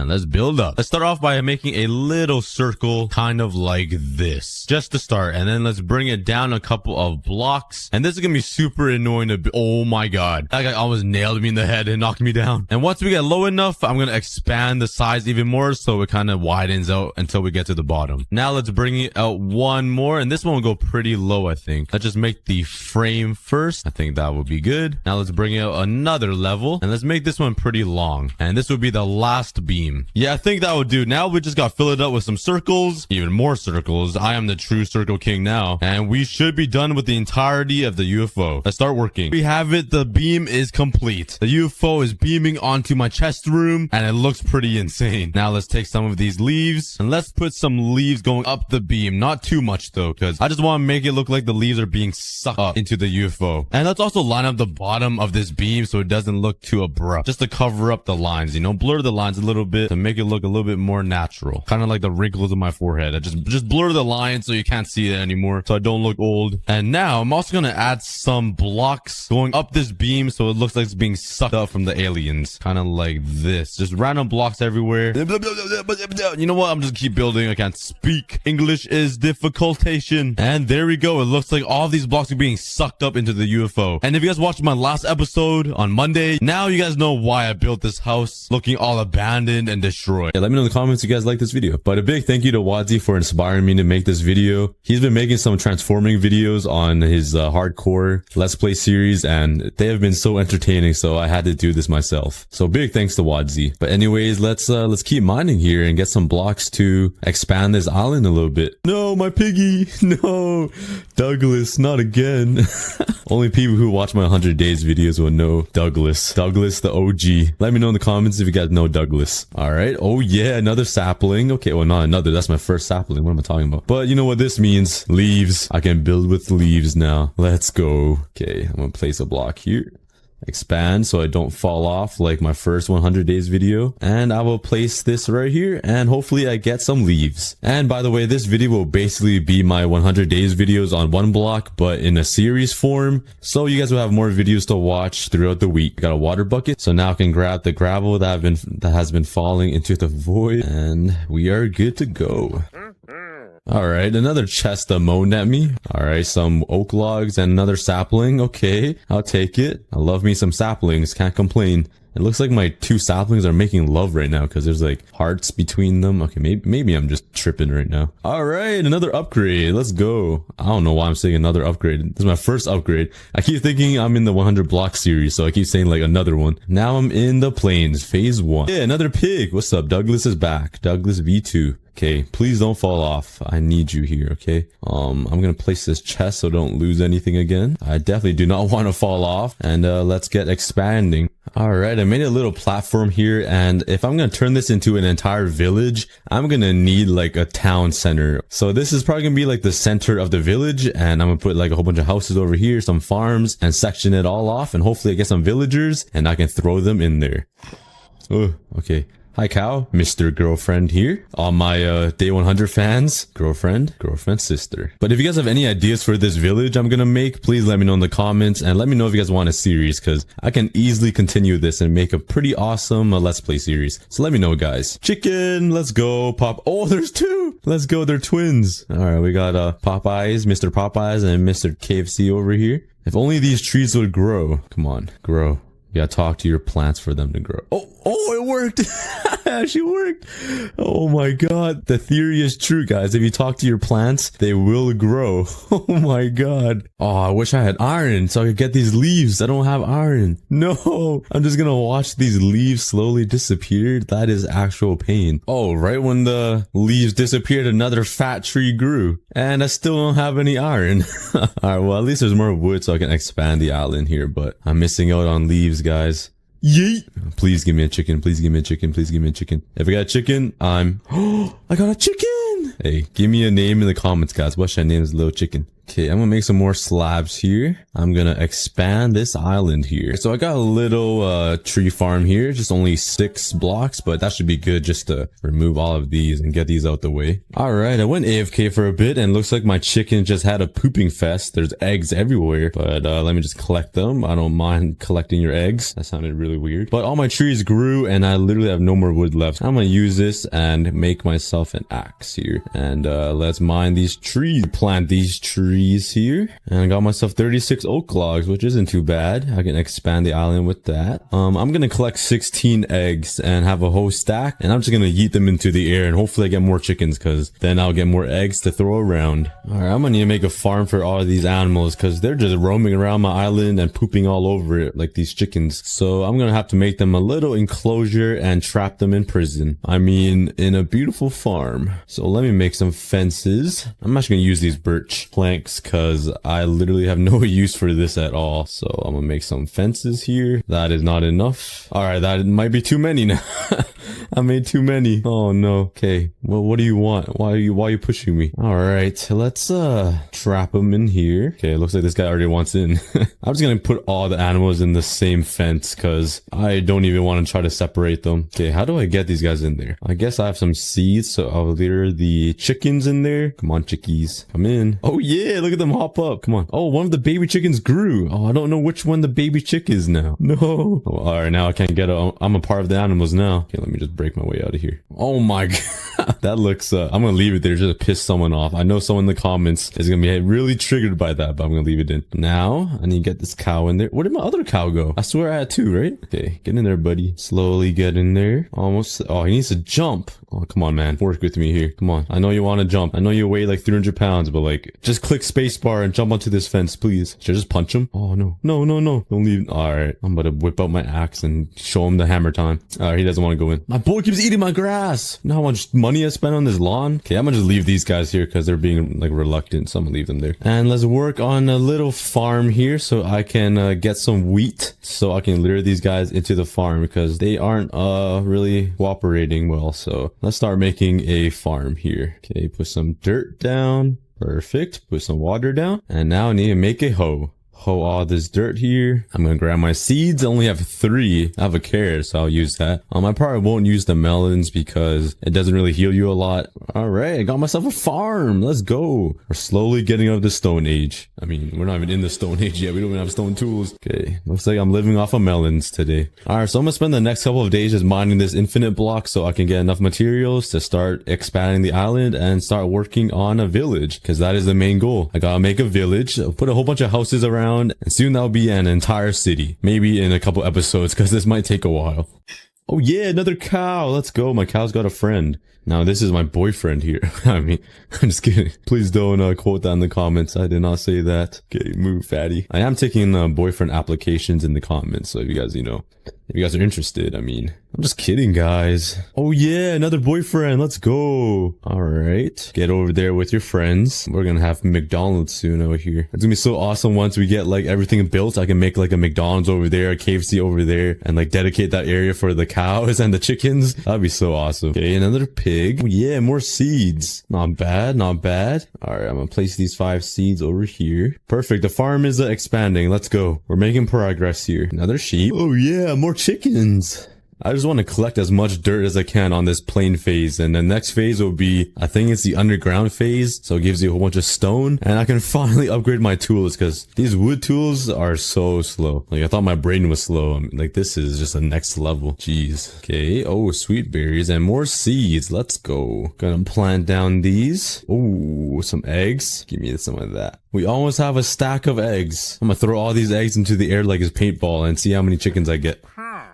let's build up. Let's start off by making a little circle kind of like this, just to start. And then let's bring it down a couple of blocks. And this is gonna be super annoying to oh my god, that guy almost nailed me in the head and knocked me down. And once we get low enough, I'm gonna expand the size even more so it kind of widens out until we get to the bottom. Now let's bring it out one more, and this one will go pretty low. I think let's just make the frame first. I think that would be good. Now let's bring out another level, and let's make this one pretty long, and this would be the last beam. Yeah, I think that would do. Now we just got to fill it up with some circles, even more circles. I am the true circle king now, and we should be done with the entirety of the UFO. Let's start working. We have it. The beam is complete. The UFO is beaming onto my chest room, and it looks pretty insane. Now let's take some of these leaves, and let's put some leaves going up the beam. Not too much though, because I just want to make it look like the leaves are being sucked up into the UFO. And let's also line up the bottom of this beam so it doesn't look too abrupt, just to cover up the lines, you know, blur the lines a little bit to make it look a little bit more natural, kind of like the wrinkles in my forehead. I just blur the lines so you can't see it anymore, so I don't look old. And now I'm also gonna add some blocks going up this beam so it looks like it's being sucked up from the aliens, kind of like this. Just random blocks everywhere. You know what, I'm just keep building. I can't speak. English is difficultation. And there we go. It looks like all these blocks are being sucked up into the UFO. And if you guys watched my last episode on Monday, now you guys know why I built this house looking all abandoned and destroyed. Yeah, let me know in the comments if you guys like this video. But a big thank you to Wadzi for inspiring me to make this video. He's been making some transforming videos on his hardcore Let's Play series, and they have been so entertaining, so I had to do this myself. So big thanks to Wadzi. But anyways, let's keep mining here and get some blocks to expand this island a little bit. No, my piggy. No, Douglas, not again. Only people who watch my 100 days videos will know Douglas. Douglas, the OG. Let me know in the comments if you guys know Douglas. All right. Oh yeah, another sapling. Okay, well, not another. That's my first sapling. What am I talking about? But you know what this means? Leaves. I can build with leaves now. Let's go. Okay, I'm gonna place a block here. Expand so I don't fall off like my first 100 days video, and I will place this right here, and hopefully I get some leaves. And by the way, this video will basically be my 100 days videos on one block, but in a series form, so you guys will have more videos to watch throughout the week. Got a water bucket, so now I can grab the gravel that has been falling into the void, and we are good to go. Alright, another chest moaned at me. Alright, some oak logs and another sapling. Okay, I'll take it. I love me some saplings, can't complain. It looks like my two saplings are making love right now because there's like hearts between them. Okay, maybe I'm just tripping right now. Alright, another upgrade. Let's go. I don't know why I'm saying another upgrade. This is my first upgrade. I keep thinking I'm in the 100 block series, so I keep saying like another one. Now I'm in the plains, phase 1. Yeah, another pig. What's up? Douglas is back. Douglas V2. Okay, please don't fall off. I need you here, okay? I'm gonna place this chest so don't lose anything again. I definitely do not want to fall off. And let's get expanding. Alright, I made a little platform here, and if I'm gonna turn this into an entire village, I'm gonna need like a town center. So this is probably gonna be like the center of the village, and I'm gonna put like a whole bunch of houses over here, some farms, and section it all off, and hopefully I get some villagers, and I can throw them in there. Oh, okay. Hi cow, Mr. Girlfriend here. All my day 100 fans, girlfriend, sister. But if you guys have any ideas for this village I'm gonna make, please let me know in the comments, and let me know if you guys want a series, because I can easily continue this and make a pretty awesome let's play series. So let me know, guys. Chicken, let's go. Pop. Oh, there's two. Let's go. They're twins. All right, we got Popeyes, Mr. Popeyes, and Mr. KFC over here. If only these trees would grow. Come on, grow. You gotta talk to your plants for them to grow. Oh, it worked. It actually worked. Oh my god. The theory is true, guys. If you talk to your plants, they will grow. Oh my god. Oh, I wish I had iron so I could get these leaves. I don't have iron. No. I'm just gonna watch these leaves slowly disappear. That is actual pain. Oh, right when the leaves disappeared, another fat tree grew. And I still don't have any iron. Alright, well, at least there's more wood so I can expand the island here, but I'm missing out on leaves, guys. Yeet! Please give me a chicken. Please give me a chicken. Please give me a chicken. If I got a chicken, I'm... Oh, I got a chicken! Hey, give me a name in the comments, guys. What should I name this little chicken? Okay, I'm gonna make some more slabs here. I'm gonna expand this island here. So I got a little tree farm here, just only 6 blocks, but that should be good just to remove all of these and get these out the way. All right, I went AFK for a bit, and looks like my chicken just had a pooping fest. There's eggs everywhere, but let me just collect them. I don't mind collecting your eggs. That sounded really weird. But all my trees grew, and I literally have no more wood left. I'm gonna use this and make myself an axe here. And let's mine these trees, plant these trees here, and I got myself 36 oak logs, which isn't too bad. I can expand the island with that. I'm gonna collect 16 eggs and have a whole stack, and I'm just gonna yeet them into the air, and hopefully I get more chickens, because then I'll get more eggs to throw around. All right, I'm gonna need to make a farm for all of these animals, because they're just roaming around my island and pooping all over it like these chickens. So I'm gonna have to make them a little enclosure and trap them in prison. I mean, in a beautiful farm. So let me make some fences. I'm actually gonna use these birch planks because I literally have no use for this at all. So I'm gonna make some fences here. That is not enough. All right, that might be too many now. I made too many. Oh no. Okay, well, what do you want? Why are you pushing me? All right, let's trap them in here. Okay, it looks like this guy already wants in. I'm just gonna put all the animals in the same fence because I don't even want to try to separate them. Okay, how do I get these guys in there? I guess I have some seeds, so I'll lure the chickens in there. Come on, chickies, come in. Oh yeah, look at them hop up. Come on. Oh, one of the baby chickens grew. Oh, I don't know which one the baby chick is now. No. Oh, all right, now I can't get it. I'm a part of the animals now. Okay, let me just break my way out of here. Oh my god. That looks, I'm gonna leave it there just to piss someone off. I know someone in the comments is gonna be really triggered by that, but I'm gonna leave it in. Now, I need to get this cow in there. Where did my other cow go? I swear I had 2, right? Okay, get in there, buddy. Slowly get in there. Almost. Oh, he needs to jump. Oh, come on, man. Work with me here. Come on. I know you want to jump. I know you weigh like 300 pounds, but like, just click spacebar and jump onto this fence, please. Should I just punch him? Oh, no. No, no, no. Don't leave. All right. I'm about to whip out my axe and show him the hammer time. All right. He doesn't want to go in. My boy keeps eating my grass. You know how much money I spent on this lawn? Okay. I'm gonna just leave these guys here because they're being like reluctant. So I'm gonna leave them there. And let's work on a little farm here so I can get some wheat so I can lure these guys into the farm because they aren't really cooperating well. So let's start making a farm here. Okay. Put some dirt down. Perfect. Put some water down. And now I need to make a hoe. Hoe all this dirt here. I'm gonna grab my seeds. I only have 3. I have a carrot, so I'll use that. I probably won't use the melons because it doesn't really heal you a lot. All right, I got myself a farm. Let's go. We're slowly getting out of the Stone Age. I mean, we're not even in the Stone Age yet. We don't even have stone tools. Okay, looks like I'm living off of melons today. All right, so I'm gonna spend the next couple of days just mining this infinite block so I can get enough materials to start expanding the island and start working on a village because that is the main goal. I gotta make a village, put a whole bunch of houses around, and soon that'll be an entire city. Maybe in a couple episodes because this might take a while. Oh yeah, another cow. Let's go. My cow's got a friend. Now this is my boyfriend here. I mean, I'm just kidding. Please don't quote that in the comments. I did not say that. Okay, move, fatty. I am taking boyfriend applications in the comments. So if you guys, if you guys are interested, I mean, I'm just kidding, guys. Oh yeah, another boyfriend. Let's go. All right. Get over there with your friends. We're gonna have McDonald's soon over here. It's gonna be so awesome once we get like everything built. I can make like a McDonald's over there, a KFC over there, and like dedicate that area for the cows and the chickens. That'd be so awesome. Okay, another pig. Oh, yeah, more seeds. Not bad, not bad. All right, I'm gonna place these 5 seeds over here. Perfect. The farm is expanding. Let's go. We're making progress here. Another sheep. Oh yeah, more chickens. I just want to collect as much dirt as I can on this plain phase, and the next phase will be, I think it's the underground phase, so it gives you a whole bunch of stone, and I can finally upgrade my tools, because these wood tools are so slow. Like, I thought my brain was slow. I mean, like, this is just a next level. Jeez. Okay, oh, sweet berries and more seeds. Let's go. Gonna plant down these. Oh, some eggs. Give me some of that. We almost have a stack of eggs. I'm gonna throw all these eggs into the air like it's paintball and see how many chickens I get.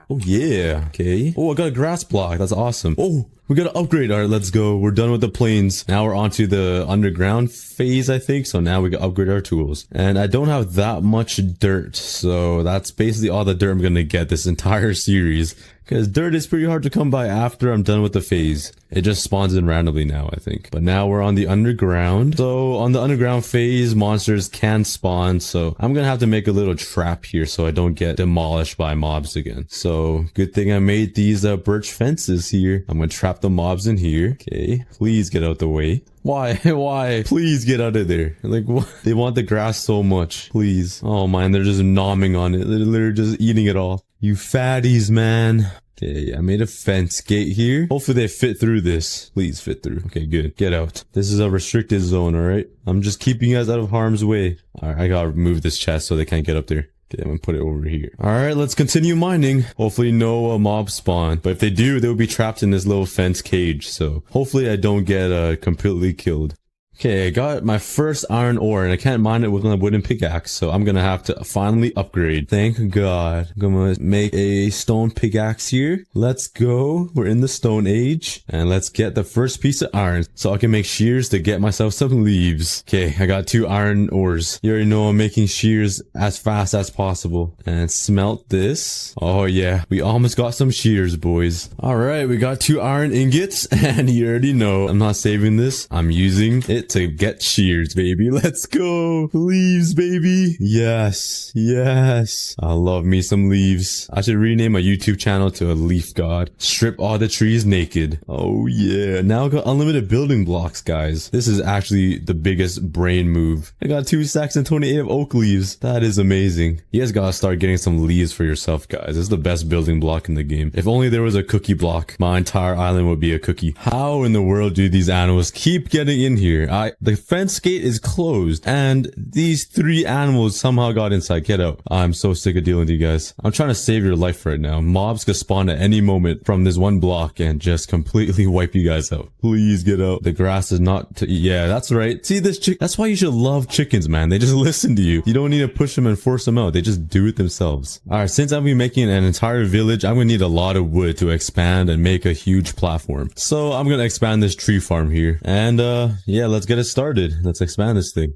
Oh yeah, okay. Oh, I got a grass block. That's awesome. Oh, we got to upgrade. All right, let's go. We're done with the plains. Now we're on to the underground phase, I think. So now we can upgrade our tools. And I don't have that much dirt. So that's basically all the dirt I'm going to get this entire series. Because dirt is pretty hard to come by after I'm done with the phase. It just spawns in randomly now, I think. But now we're on the underground. So on the underground phase, monsters can spawn. So I'm going to have to make a little trap here so I don't get demolished by mobs again. So good thing I made these birch fences here. I'm going to trap the mobs in here. Okay, please get out the way. Why? Why? Please get out of there. Like, what? They want the grass so much. Please. Oh man, they're just nomming on it. They're literally just eating it all. You fatties, man. Okay, I made a fence gate here. Hopefully they fit through this. Please fit through. Okay, good. Get out. This is a restricted zone, alright? I'm just keeping you guys out of harm's way. Alright, I gotta remove this chest so they can't get up there. Okay, I'm gonna put it over here. Alright, let's continue mining. Hopefully no mobs spawn. But if they do, they'll be trapped in this little fence cage. So hopefully I don't get completely killed. Okay, I got my first iron ore, and I can't mine it with my wooden pickaxe, so I'm gonna have to finally upgrade. Thank God. I'm gonna make a stone pickaxe here. Let's go. We're in the Stone Age, and let's get the first piece of iron, so I can make shears to get myself some leaves. Okay, I got 2 iron ores. You already know I'm making shears as fast as possible. And smelt this. Oh yeah, we almost got some shears, boys. Alright, we got 2 iron ingots, and you already know I'm not saving this. I'm using it to get shears, baby. Let's go. Leaves, baby. Yes. Yes. I love me some leaves. I should rename my YouTube channel to a leaf god. Strip all the trees naked. Oh yeah. Now I got unlimited building blocks, guys. This is actually the biggest brain move. I got 2 stacks and 28 of oak leaves. That is amazing. You guys gotta start getting some leaves for yourself, guys. This is the best building block in the game. If only there was a cookie block, my entire island would be a cookie. How in the world do these animals keep getting in here? The fence gate is closed, and these 3 animals somehow got inside. Get out. I'm so sick of dealing with you guys. I'm trying to save your life right now. Mobs could spawn at any moment from this one block and just completely wipe you guys out. Please get out. The grass is not to eat. Yeah, that's right. See this that's why you should love chickens, man. They just listen to you. You don't need to push them and force them out. They just do it themselves. Alright, since I'll be making an entire village, I'm gonna need a lot of wood to expand and make a huge platform. So I'm gonna expand this tree farm here. And yeah, let's get it started. Let's expand this thing.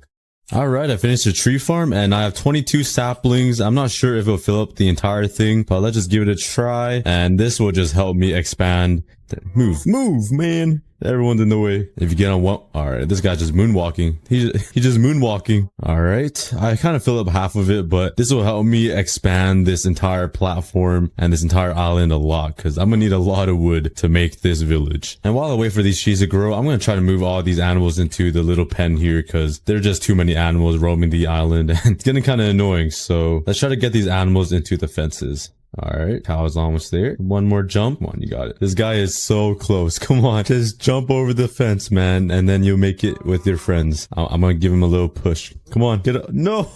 Alright, I finished the tree farm and I have 22 saplings. I'm not sure if it'll fill up the entire thing, but let's just give it a try. And this will just help me expand. Move, man. Everyone's in the way. If you get on one, alright, this guy's just moonwalking. He's just moonwalking. Alright, I kind of fill up half of it, but this will help me expand this entire platform and this entire island a lot, because I'm gonna need a lot of wood to make this village. And while I wait for these trees to grow, I'm gonna try to move all these animals into the little pen here, because there are just too many animals roaming the island, and it's getting kind of annoying. So let's try to get these animals into the fences. Alright, cow's almost there. One more jump. Come on, you got it. This guy is so close. Come on, just jump over the fence, man, and then you'll make it with your friends. I'm gonna give him a little push. Come on, get up. No,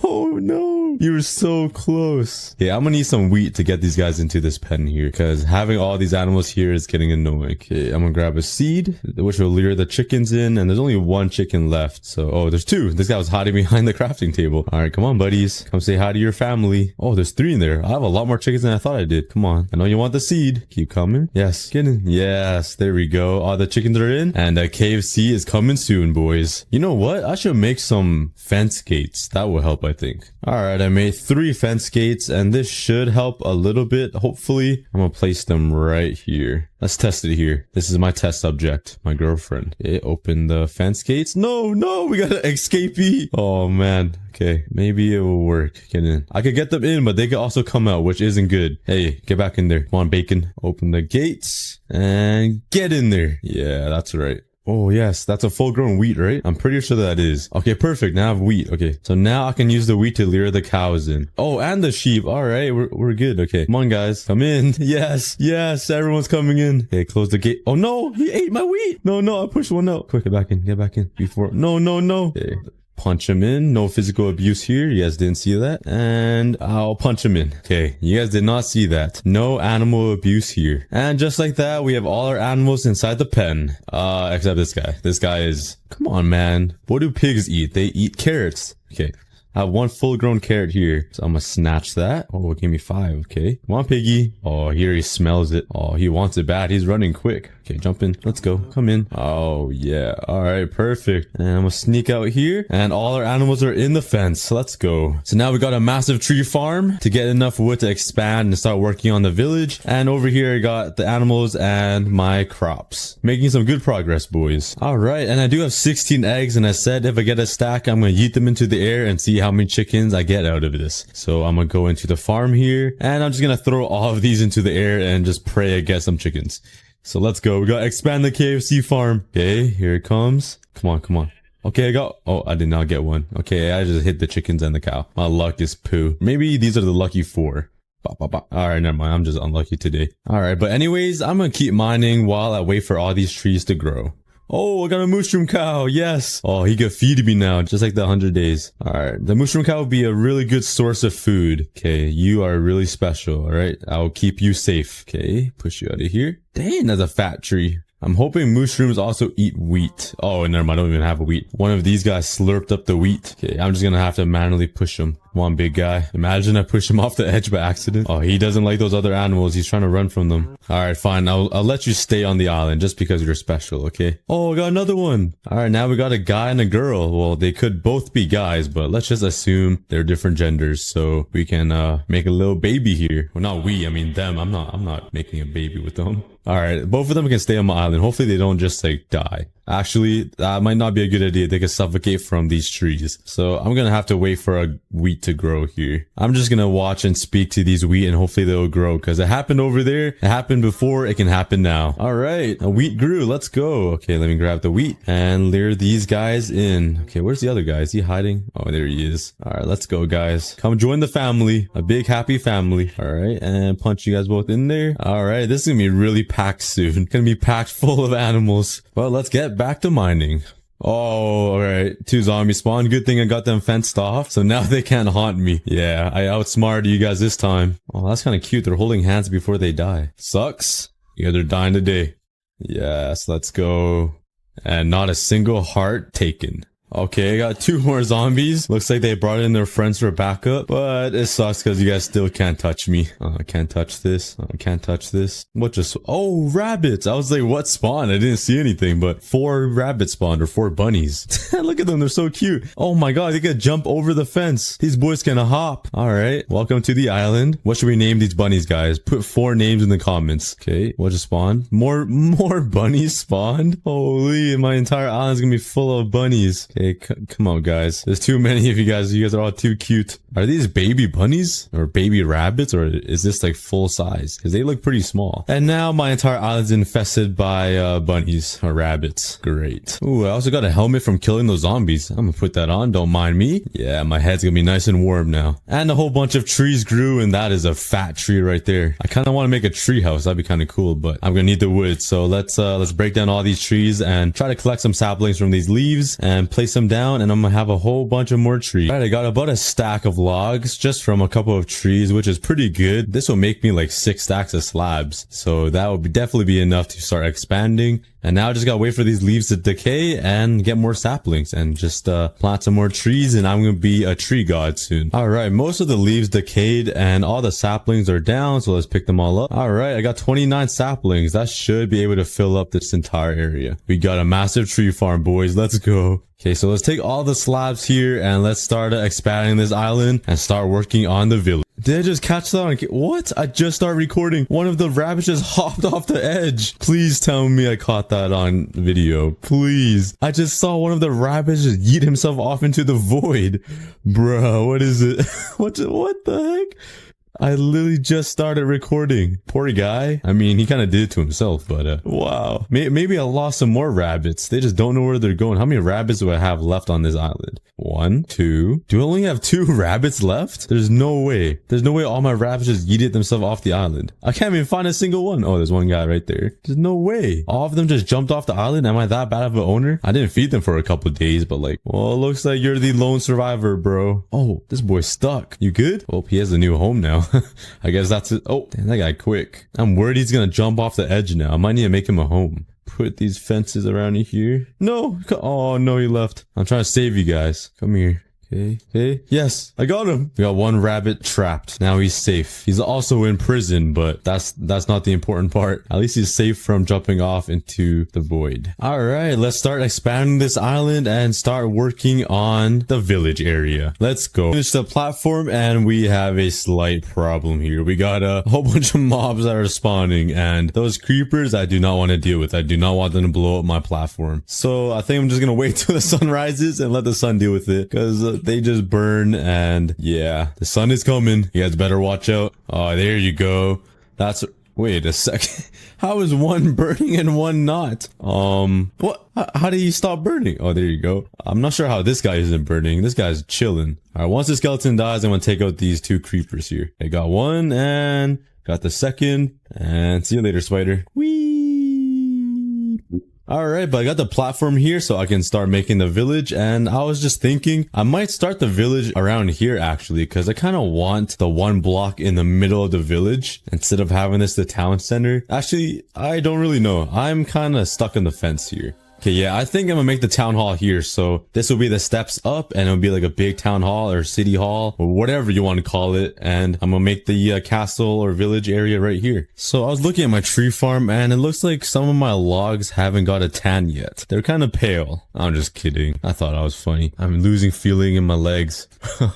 you were so close. Yeah, I'm gonna need some wheat to get these guys into this pen here, because having all these animals here is getting annoying. Okay, I'm gonna grab a seed, which will lure the chickens in, and there's only 1 chicken left. So, oh, there's 2. This guy was hiding behind the crafting table. Alright, come on, buddies. Come say hi to your family. Oh, there's 3 in there. I have a lot more chickens than I thought I did. Come on. I know you want the seed. Keep coming. Yes, get in. Yes, there we go. All the chickens are in, and KFC is coming soon, boys. You know what? I should make some fence gates. That will help, I think. Alright, I made 3 fence gates, and this should help a little bit. Hopefully, I'm gonna place them right here. Let's test it here. This is my test subject, my girlfriend. Okay, open the fence gates. No, we got an escapee. Oh man. Okay, maybe it will work. Get in. I could get them in, but they could also come out, which isn't good. Hey, get back in there. Come on, bacon. Open the gates and get in there. Yeah, that's right. Oh yes, that's a full-grown wheat, right? I'm pretty sure that is. Okay, perfect. Now I have wheat. Okay, so now I can use the wheat to lure the cows in. Oh, and the sheep. All right, we're good. Okay, come on, guys, come in. Yes, everyone's coming in. Okay, close the gate. Oh no, he ate my wheat. No, I pushed one out. Quick, get back in. Before. No. Okay. Punch him in. No physical abuse here. You guys didn't see that. And I'll punch him in. Okay, you guys did not see that. No animal abuse here. And just like that, we have all our animals inside the pen. Except this guy. This guy is... Come on, man. What do pigs eat? They eat carrots. Okay. I have 1 full-grown carrot here. So I'm gonna snatch that. Oh, give me 5. Okay. Come on, piggy. Oh, here he smells it. Oh, he wants it bad. He's running quick. Okay, jump in. Let's go. Come in. Oh, yeah. All right, perfect. And I'm gonna sneak out here. And all our animals are in the fence. Let's go. So now we got a massive tree farm to get enough wood to expand and start working on the village. And over here, I got the animals and my crops. Making some good progress, boys. All right, and I do have 16 eggs. And I said if I get a stack, I'm gonna yeet them into the air and see how many chickens I get out of this. So I'm gonna go into the farm here. And I'm just gonna throw all of these into the air and just pray I get some chickens. So let's go. We gotta expand the KFC farm. Okay, here it comes. Come on. Okay, I got... Oh, I did not get one. Okay, I just hit the chickens and the cow. My luck is poo. Maybe these are the lucky 4. Alright, never mind. I'm just unlucky today. Alright, but anyways, I'm gonna keep mining while I wait for all these trees to grow. Oh, I got a mushroom cow. Yes. Oh, he could feed me now, just like the 100 days. All right. The mushroom cow will be a really good source of food. Okay. You are really special. All right. I'll keep you safe. Okay. Push you out of here. Dang, that's a fat tree. I'm hoping mushrooms also eat wheat. Oh, never mind. I don't even have a wheat. One of these guys slurped up the wheat. Okay. I'm just going to have to manually push him. Come on, big guy. Imagine I push him off the edge by accident. Oh, he doesn't like those other animals. He's trying to run from them. All right, fine. I'll let you stay on the island just because you're special, okay? Oh, I got another one. All right, now we got a guy and a girl. Well, they could both be guys, but let's just assume they're different genders so we can make a little baby here. Well, not we. I mean them. I'm not making a baby with them. All right, both of them can stay on my island. Hopefully they don't just like die. Actually, that might not be a good idea. They could suffocate from these trees. So I'm going to have to wait for a wheat to grow here. I'm just going to watch and speak to these wheat and hopefully they'll grow because it happened over there. It happened before. It can happen now. All right. A wheat grew. Let's go. Okay, let me grab the wheat and lure these guys in. Okay, where's the other guy? Is he hiding? Oh, there he is. All right, let's go, guys. Come join the family. A big happy family. All right, and punch you guys both in there. All right, this is going to be really packed soon. Gonna be packed full of animals. Well, let's get back to mining. Oh, alright. 2 zombies spawned. Good thing I got them fenced off. So now they can't haunt me. Yeah, I outsmarted you guys this time. Oh, that's kind of cute. They're holding hands before they die. Sucks. Yeah, they're dying today. Yes, let's go. And not a single heart taken. Okay, I got 2 more zombies. Looks like they brought in their friends for backup, but it sucks because you guys still can't touch me. I can't touch this. I can't touch this. What just... Oh, rabbits. I was like, what spawned? I didn't see anything, but 4 rabbits spawned or 4 bunnies. Look at them. They're so cute. Oh my god, they can jump over the fence. These boys can hop. All right. Welcome to the island. What should we name these bunnies, guys? Put 4 names in the comments. Okay, what just spawned? More bunnies spawned? Holy, my entire island's gonna be full of bunnies. Okay, come on, guys. There's too many of you guys. You guys are all too cute. Are these baby bunnies or baby rabbits, or is this like full size? Because they look pretty small. And now my entire island's infested by bunnies or rabbits. Great. Ooh, I also got a helmet from killing those zombies. I'm gonna put that on. Don't mind me. Yeah, my head's gonna be nice and warm now. And a whole bunch of trees grew, and that is a fat tree right there. I kind of want to make a tree house. That'd be kind of cool, but I'm gonna need the wood. So let's break down all these trees and try to collect some saplings from these leaves and place them down, and I'm gonna have a whole bunch of more trees. All right, I got about a stack of logs just from a couple of trees, which is pretty good. This will make me like 6 stacks of slabs, so that would definitely be enough to start expanding. And now I just gotta wait for these leaves to decay and get more saplings and just plant some more trees, and I'm gonna be a tree god soon. All right, most of the leaves decayed and all the saplings are down, so let's pick them all up. All right, I got 29 saplings. That should be able to fill up this entire area. We got a massive tree farm, boys. Let's go. Okay, so let's take all the slabs here and let's start expanding this island and start working on the village. Did I just catch that on what? I just started recording. One of the rabbits just hopped off the edge. Please tell me I caught that on video. Please. I just saw one of the rabbits just yeet himself off into the void. Bro, what is it? What the heck? I literally just started recording. Poor guy. I mean, he kind of did it to himself, but wow. Maybe I lost some more rabbits. They just don't know where they're going. How many rabbits do I have left on this island? 1, 2. Do I only have 2 rabbits left? There's no way. There's no way all my rabbits just yeeted themselves off the island. I can't even find a single one. Oh, there's one guy right there. There's no way. All of them just jumped off the island. Am I that bad of an owner? I didn't feed them for a couple of days, but like, well, it looks like you're the lone survivor, bro. Oh, this boy's stuck. You good? Oh, he has a new home now. I guess that's it. Oh, damn, that guy quick. I'm worried he's gonna jump off the edge now. I might need to make him a home. Put these fences around here. No. Oh, no, he left. I'm trying to save you guys. Come here. Okay. Yes, I got him. We got one rabbit trapped. Now he's safe. He's also in prison, but that's not the important part. At least he's safe from jumping off into the void. All right, let's start expanding this island and start working on the village area. Let's go. Finish the platform, and we have a slight problem here. We got a whole bunch of mobs that are spawning, and those creepers I do not want to deal with. I do not want them to blow up my platform. So I think I'm just gonna wait till the sun rises and let the sun deal with it, because they just burn, and yeah, the sun is coming. You guys better watch out. Oh, there you go. That's wait a second. How is one burning and one not? What? How do you stop burning? Oh, there you go. I'm not sure how this guy isn't burning. This guy's chilling. All right, once the skeleton dies, I'm gonna take out these 2 creepers here. I got one and got the second, and see you later, spider. Whee! Alright, but I got the platform here so I can start making the village, and I was just thinking I might start the village around here actually, because I kind of want the 1 block in the middle of the village instead of having this the town center. Actually, I don't really know. I'm kind of stuck on the fence here. Okay, yeah, I think I'm gonna make the town hall here. So this will be the steps up, and it'll be like a big town hall or city hall or whatever you want to call it. And I'm gonna make the castle or village area right here. So I was looking at my tree farm, and it looks like some of my logs haven't got a tan yet. They're kind of pale. I'm just kidding. I thought I was funny. I'm losing feeling in my legs.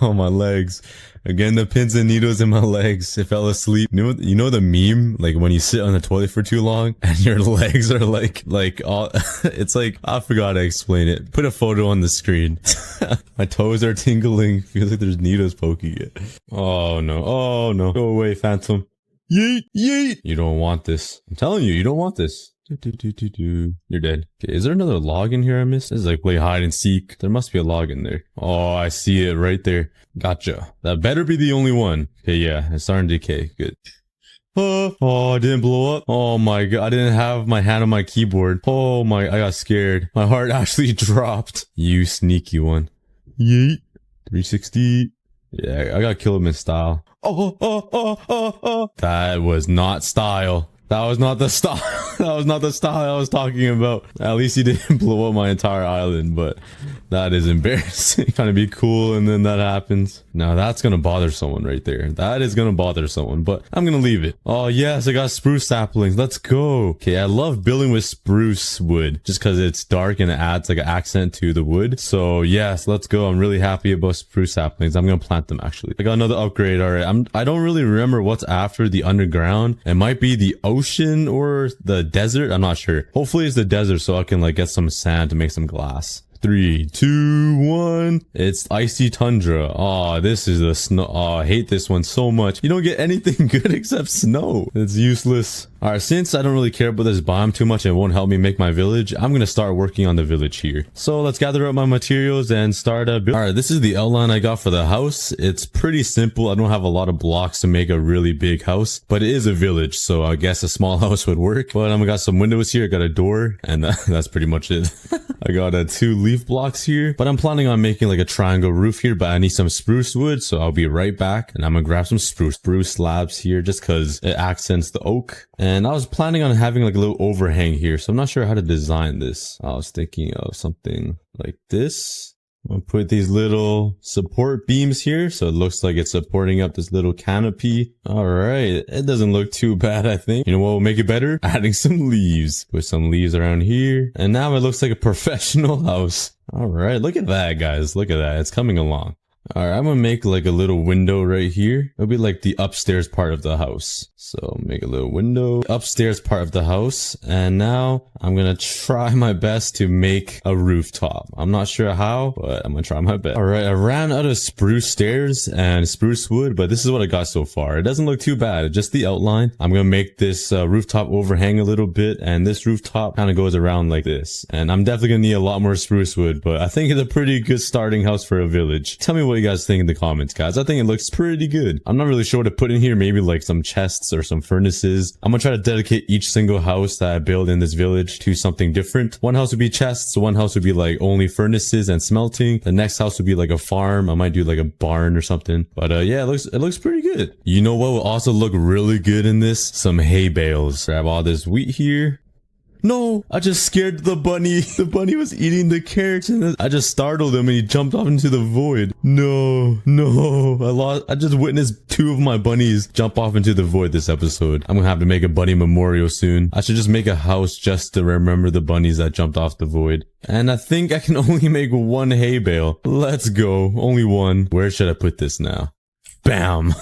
Oh, my legs. Again, the pins and needles in my legs. I fell asleep. You know the meme? Like when you sit on the toilet for too long and your legs are like all, it's like, I forgot to explain it. Put a photo on the screen. My toes are tingling. Feels like there's needles poking it. Oh no. Oh no. Go away, phantom. Yeet, yeet. You don't want this. I'm telling you, you don't want this. You're dead. Okay, is there another log in here I missed? This is like play hide and seek. There must be a log in there. Oh, I see it right there. Gotcha. That better be the only one. Okay, yeah, it's starting to decay. Good. Oh, it didn't blow up. Oh my god, I didn't have my hand on my keyboard. Oh my, I got scared. My heart actually dropped. You sneaky one. Yeet. 360. Yeah, I gotta kill him in style. Oh. That was not style. That was not the style. That was not the style I was talking about. At least he didn't blow up my entire island, but that is embarrassing. Trying to be cool and then that happens. Now that's gonna bother someone right there. That is gonna bother someone, but I'm gonna leave it. Oh yes, I got spruce saplings. Let's go. Okay, I love building with spruce wood just because it's dark and it adds like an accent to the wood. So yes, let's go. I'm really happy about spruce saplings. I'm gonna plant them actually. I got another upgrade. All right, I don't really remember what's after the underground. It might be the ocean or the desert. I'm not sure. Hopefully it's the desert so I can like get some sand to make some glass. 3, 2, 1. It's icy tundra. Oh, this is the snow. Oh, I hate this one so much. You don't get anything good except snow. It's useless. All right, since I don't really care about this biome too much and it won't help me make my village, I'm gonna start working on the village here. So let's gather up my materials and start a build. All right, this is the outline I got for the house. It's pretty simple. I don't have a lot of blocks to make a really big house, but it is a village, so I guess a small house would work. But I got some windows here. I got a door, and that's pretty much it. I got 2 leaf blocks here, but I'm planning on making like a triangle roof here, but I need some spruce wood, so I'll be right back, and I'm gonna grab some spruce slabs here just because it accents the oak. And I was planning on having like a little overhang here, so I'm not sure how to design this. I was thinking of something like this. I'll put these little support beams here, so it looks like it's supporting up this little canopy. All right, it doesn't look too bad, I think. You know what will make it better? Adding some leaves. Put some leaves around here, and now it looks like a professional house. All right, look at that, guys. Look at that. It's coming along. All right, I'm gonna make like a little window right here. It'll be like the upstairs part of the house. So make a little window, upstairs part of the house. And now I'm gonna try my best to make a rooftop. I'm not sure how, but I'm gonna try my best. All right, I ran out of spruce stairs and spruce wood, but this is what I got so far. It doesn't look too bad. It's just the outline. I'm gonna make this rooftop overhang a little bit, and this rooftop kind of goes around like this. And I'm definitely gonna need a lot more spruce wood, but I think it's a pretty good starting house for a village. Tell me what you guys think in the comments, guys. I think it looks pretty good. I'm not really sure what to put in here. Maybe like some chests or some furnaces. I'm gonna try to dedicate each single house that I build in this village to something different. One house would be chests. One house would be like only furnaces and smelting. The next house would be like a farm. I might do like a barn or something. But yeah, it looks pretty good. You know what will also look really good in this? Some hay bales. Grab all this wheat here. No, I just scared the bunny. The bunny was eating the carrots and I just startled him and he jumped off into the void. No, I just witnessed 2 of my bunnies jump off into the void this episode. I'm gonna have to make a bunny memorial soon. I should just make a house just to remember the bunnies that jumped off the void. And I think I can only make 1 hay bale. Let's go. Only 1. Where should I put this now? Bam.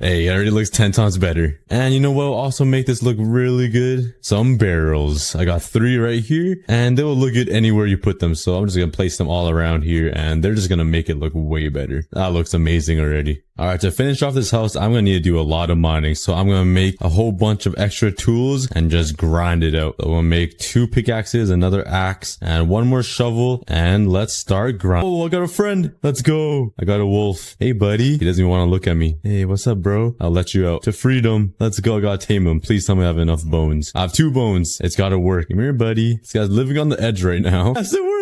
Hey, it already looks 10 times better. And you know what will also make this look really good? Some barrels. I got 3 right here, and they will look good anywhere you put them. So I'm just gonna place them all around here, and they're just gonna make it look way better. That looks amazing already. All right, to finish off this house, I'm gonna need to do a lot of mining. So I'm gonna make a whole bunch of extra tools and just grind it out. So I'm gonna make 2 pickaxes, another axe, and 1 more shovel. And let's start grinding. Oh, I got a friend. Let's go. I got a wolf. Hey, buddy. He doesn't even want to look at me. Hey, what's up, bro? I'll let you out to freedom. Let's go. I gotta tame him. Please tell me I have enough bones. I have 2 bones. It's gotta work. Come here, buddy. This guy's living on the edge right now. Yes, it worked.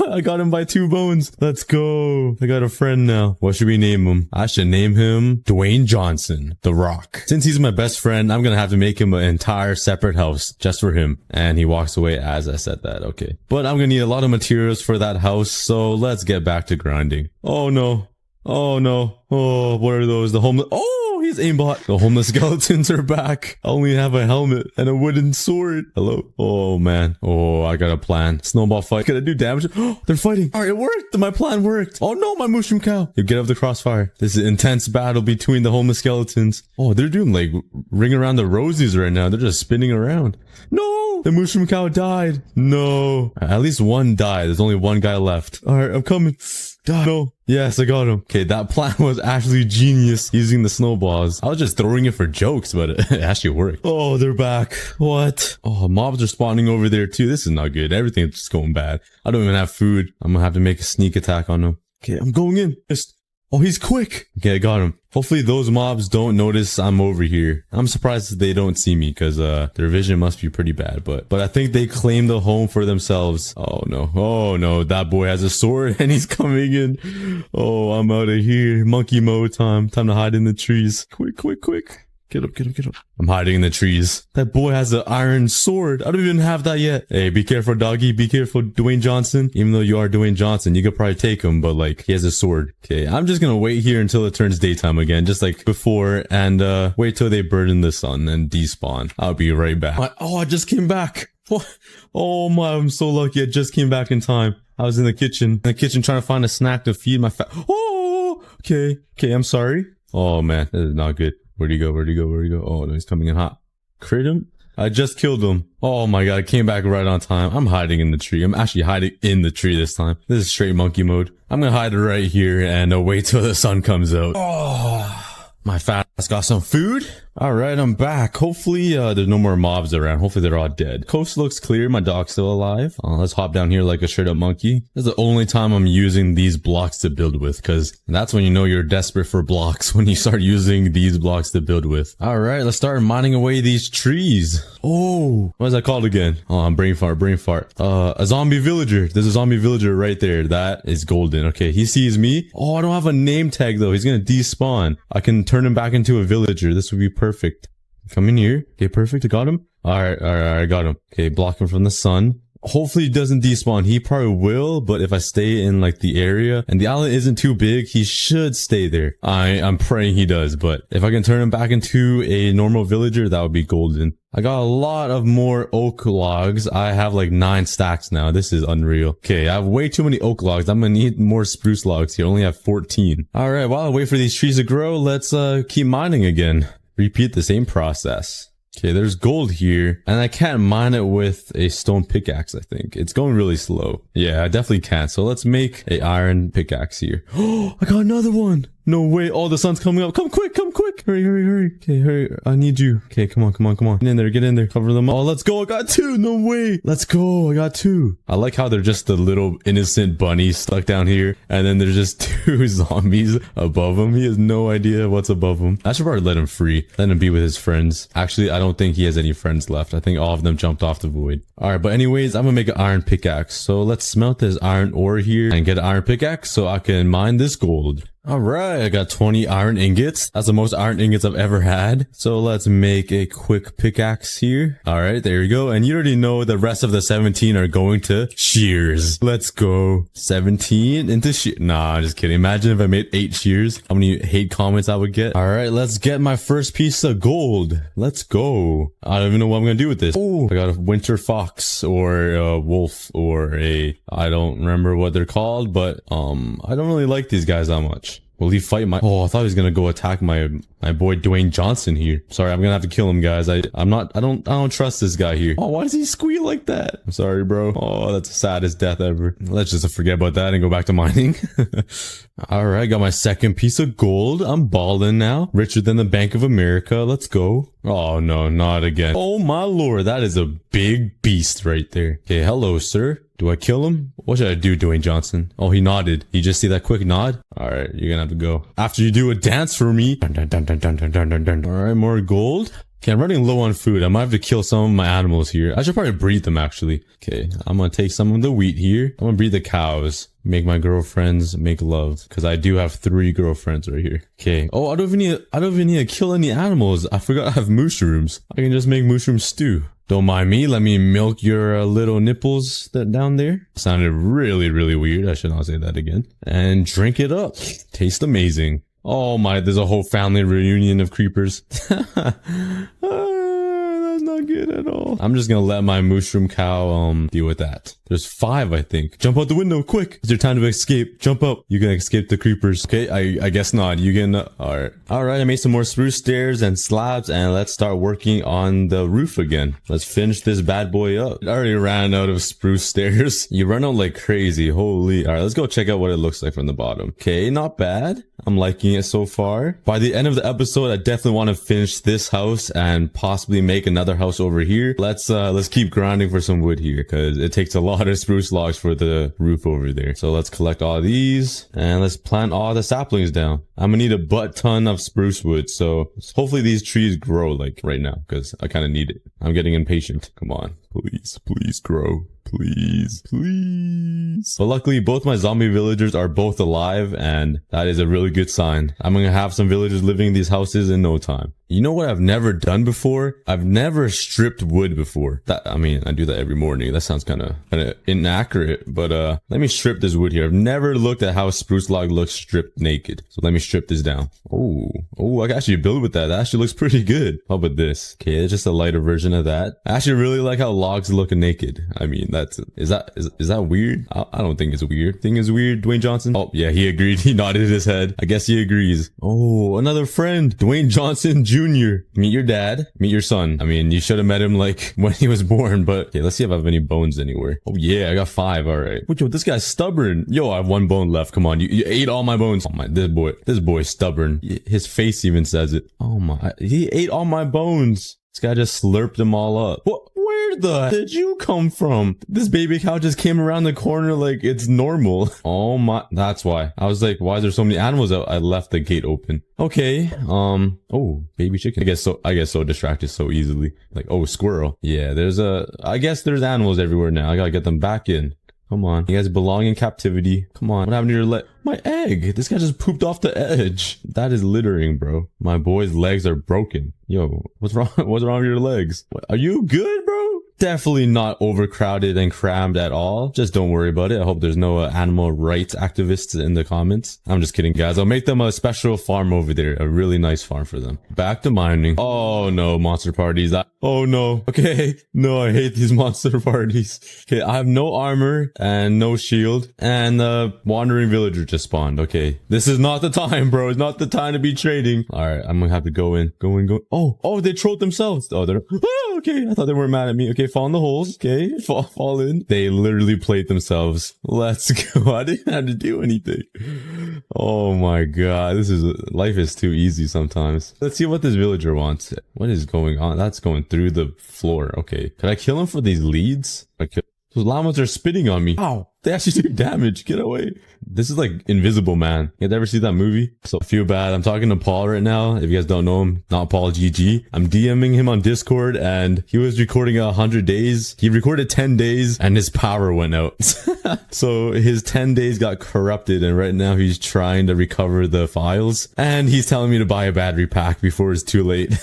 I got him by 2 bones. Let's go. I got a friend now. What should we name him? I should name him Dwayne Johnson, The Rock. Since he's my best friend, I'm gonna have to make him an entire separate house just for him. And he walks away as I said that. Okay. But I'm gonna need a lot of materials for that house. So let's get back to grinding. Oh no. Oh no. Oh, what are those? The homeless. Oh, he's aimbot. The homeless skeletons are back. I only have a helmet and a wooden sword. Hello. Oh man. Oh, I got a plan. Snowball fight. Can I do damage? Oh, they're fighting. All right, it worked. My plan worked. Oh no, my mushroom cow. You get off the crossfire. This is an intense battle between the homeless skeletons. Oh, they're doing like ring around the roses right now. They're just spinning around. No, the mushroom cow died. No, at least 1 died. There's only 1 guy left. All right, I'm coming. Die. No. Yes, I got him. Okay, that plan was actually genius using the snowballs. I was just throwing it for jokes, but it actually worked. Oh, they're back. What? Oh, mobs are spawning over there too. This is not good. Everything's just going bad. I don't even have food. I'm gonna have to make a sneak attack on them. Okay, I'm going in. Oh, he's quick. Okay, I got him. Hopefully those mobs don't notice I'm over here. I'm surprised that they don't see me because their vision must be pretty bad. But I think they claim the home for themselves. Oh no. Oh no. That boy has a sword and he's coming in. Oh, I'm out of here. Monkey mode time. Time to hide in the trees. Quick, quick, quick. Get up, get up, get up. I'm hiding in the trees. That boy has an iron sword. I don't even have that yet. Hey, be careful, doggy. Be careful, Dwayne Johnson. Even though you are Dwayne Johnson, you could probably take him, but like, he has a sword. Okay, I'm just gonna wait here until it turns daytime again, just like before, and wait till they burn the sun and despawn. I'll be right back. Oh, I just came back. What? Oh my, I'm so lucky. I just came back in time. I was in the kitchen trying to find a snack to feed my Oh, okay. Okay, I'm sorry. Oh man, this is not good. Where'd he go? Where'd he go? Where'd he go? Oh no, he's coming in hot. Crit him? I just killed him. Oh my god, I came back right on time. I'm hiding in the tree. I'm actually hiding in the tree this time. This is straight monkey mode. I'm gonna hide right here and wait till the sun comes out. Oh, my fat ass got some food. Alright, I'm back. Hopefully, there's no more mobs around. Hopefully they're all dead. Coast looks clear. My dog's still alive. Let's hop down here like a straight up monkey. This is the only time I'm using these blocks to build with, because that's when you know you're desperate for blocks, when you start using these blocks to build with. Alright, let's start mining away these trees. Oh, what is that called again? Oh, I'm brain fart. A zombie villager. There's a zombie villager right there. That is golden. Okay, he sees me. Oh, I don't have a name tag though. He's gonna despawn. I can turn him back into a villager. This would be perfect. Come in here. Okay, perfect. I got him. All right, I got him. Okay, block him from the sun. Hopefully he doesn't despawn. He probably will, but if I stay in like the area and the island isn't too big, he should stay there. I'm praying he does, but if I can turn him back into a normal villager, that would be golden. I got a lot of more oak logs. I have like 9 stacks now. This is unreal. Okay, I have way too many oak logs. I'm gonna need more spruce logs here. I only have 14. All right, while I wait for these trees to grow, let's keep mining again. Repeat the same process. Okay, there's gold here, and I can't mine it with a stone pickaxe, I think. It's going really slow. Yeah, I definitely can't. So let's make a iron pickaxe here. Oh, I got another one. No way. Oh, the sun's coming up. Come quick, come quick. Hurry, hurry, hurry. Okay, hurry. I need you. Okay, come on, come on, come on. Get in there, get in there. Cover them all. Oh, let's go. I got 2. No way. Let's go. I got 2. I like how they're just the little innocent bunnies stuck down here. And then there's just 2 zombies above him. He has no idea what's above him. I should probably let him free. Let him be with his friends. Actually, I don't think he has any friends left. I think all of them jumped off the void. All right, but anyways, I'm gonna make an iron pickaxe. So let's smelt this iron ore here and get an iron pickaxe so I can mine this gold. All right, I got 20 iron ingots. That's the most iron ingots I've ever had. So let's make a quick pickaxe here. All right, there you go. And you already know the rest of the 17 are going to shears. Let's go. 17 into shears. Nah, just kidding. Imagine if I made 8 shears. How many hate comments I would get. All right, let's get my first piece of gold. Let's go. I don't even know what I'm going to do with this. Oh, I got a winter fox or a wolf or I don't remember what they're called, but I don't really like these guys that much. Will he fight my... Oh, I thought he was gonna go attack my boy Dwayne Johnson here. Sorry, I'm gonna have to kill him, guys. I don't trust this guy here. Oh, why does he squeal like that? I'm sorry, bro. Oh, that's the saddest death ever. Let's just forget about that and go back to mining. All right, got my second piece of gold. I'm balling now. Richer than the Bank of America. Let's go. Oh, no, not again. Oh, my lord. That is a big beast right there. Okay, hello, sir. Do I kill him? What should I do, Dwayne Johnson? Oh, he nodded. You just see that quick nod? All right, you're gonna have to go. After you do a dance for me. Dun, dun, dun, dun, dun, dun, dun, dun, dun. All right, more gold. Okay, I'm running low on food. I might have to kill some of my animals here. I should probably breed them, actually. Okay, I'm gonna take some of the wheat here. I'm gonna breed the cows. Make my girlfriends make love. Because I do have 3 girlfriends right here. Okay. Oh, I don't even need to kill any animals. I forgot I have mushrooms. I can just make mushroom stew. Don't mind me. Let me milk your little nipples down there. Sounded really, really weird. I should not say that again. And drink it up. Tastes amazing. Oh my, there's a whole family reunion of creepers. That's not good at all. I'm just gonna let my mushroom cow deal with that. There's 5, I think. Jump out the window, quick. It's your time to escape. Jump up. You can escape the creepers. Okay, I guess not. You can, alright. Alright, I made some more spruce stairs and slabs, and let's start working on the roof again. Let's finish this bad boy up. I already ran out of spruce stairs. You run out like crazy. Holy. Alright, let's go check out what it looks like from the bottom. Okay, not bad. I'm liking it so far. By the end of the episode, I definitely want to finish this house and possibly make another house over here. Let's keep grinding for some wood here, because it takes a lot of spruce logs for the roof over there. So let's collect all these and let's plant all the saplings down. I'm gonna need a butt ton of spruce wood, so hopefully these trees grow like right now, because I kind of need it. I'm getting impatient. Come on, please, please grow. Please, please. But luckily, both my zombie villagers are both alive, and that is a really good sign. I'm gonna have some villagers living in these houses in no time. You know what I've never done before? I've never stripped wood before. I mean, I do that every morning. That sounds kind of inaccurate, but let me strip this wood here. I've never looked at how a spruce log looks stripped naked. So let me strip this down. Oh, I can actually build with that. That actually looks pretty good. How about this? Okay, it's just a lighter version of that. I actually really like how logs look naked. I mean, is that weird? I don't think it's weird. Think it's weird, Dwayne Johnson? Oh, yeah, he agreed. He nodded his head. I guess he agrees. Oh, another friend. Dwayne Johnson Jr. Meet your dad. Meet your son. I mean, you should have met him like when he was born, but okay, let's see if I have any bones anywhere. Oh, yeah, I got 5. All right. Yo, this guy's stubborn. Yo, I have 1 bone left. Come on. You ate all my bones. Oh my, this boy's stubborn. His face even says it. Oh my, he ate all my bones. This guy just slurped them all up. What? Where the heck did you come from? This baby cow just came around the corner like it's normal. Oh my, that's why. I was like, why is there so many animals out? I left the gate open. Okay. Oh, baby chicken. I get so distracted so easily. Like, oh, squirrel. Yeah, I guess there's animals everywhere now. I gotta get them back in. Come on. You guys belong in captivity. Come on. What happened to your leg? My egg. This guy just pooped off the edge. That is littering, bro. My boy's legs are broken. Yo, what's wrong? What's wrong with your legs? Are you good, bro? Definitely not overcrowded and crammed at all. Just don't worry about it. I hope there's no animal rights activists in the comments. I'm just kidding, guys. I'll make them a special farm over there. A really nice farm for them. Back to mining. Oh no, monster parties. Oh no. Okay. No, I hate these monster parties. Okay, I have no armor and no shield. And wandering villager just spawned. Okay. This is not the time, bro. It's not the time to be trading. Alright, I'm gonna have to go in. Go in, go. Oh, they trolled themselves. Oh, they're... Oh, okay. I thought they weren't mad at me. Okay, fall in the holes. Okay, fall in. They literally played themselves. Let's go. I didn't have to do anything. Oh my god. Life is too easy sometimes. Let's see what this villager wants. What is going on? That's going through the floor. Okay. Could I kill him for these leads? Those llamas are spitting on me. Ow. They actually do damage. Get away. This is like Invisible Man. You guys ever see that movie? So I feel bad. I'm talking to Paul right now. If you guys don't know him, not Paul GG. I'm DMing him on Discord and he was recording 100 days. He recorded 10 days and his power went out. So his 10 days got corrupted and right now he's trying to recover the files. And he's telling me to buy a battery pack before it's too late.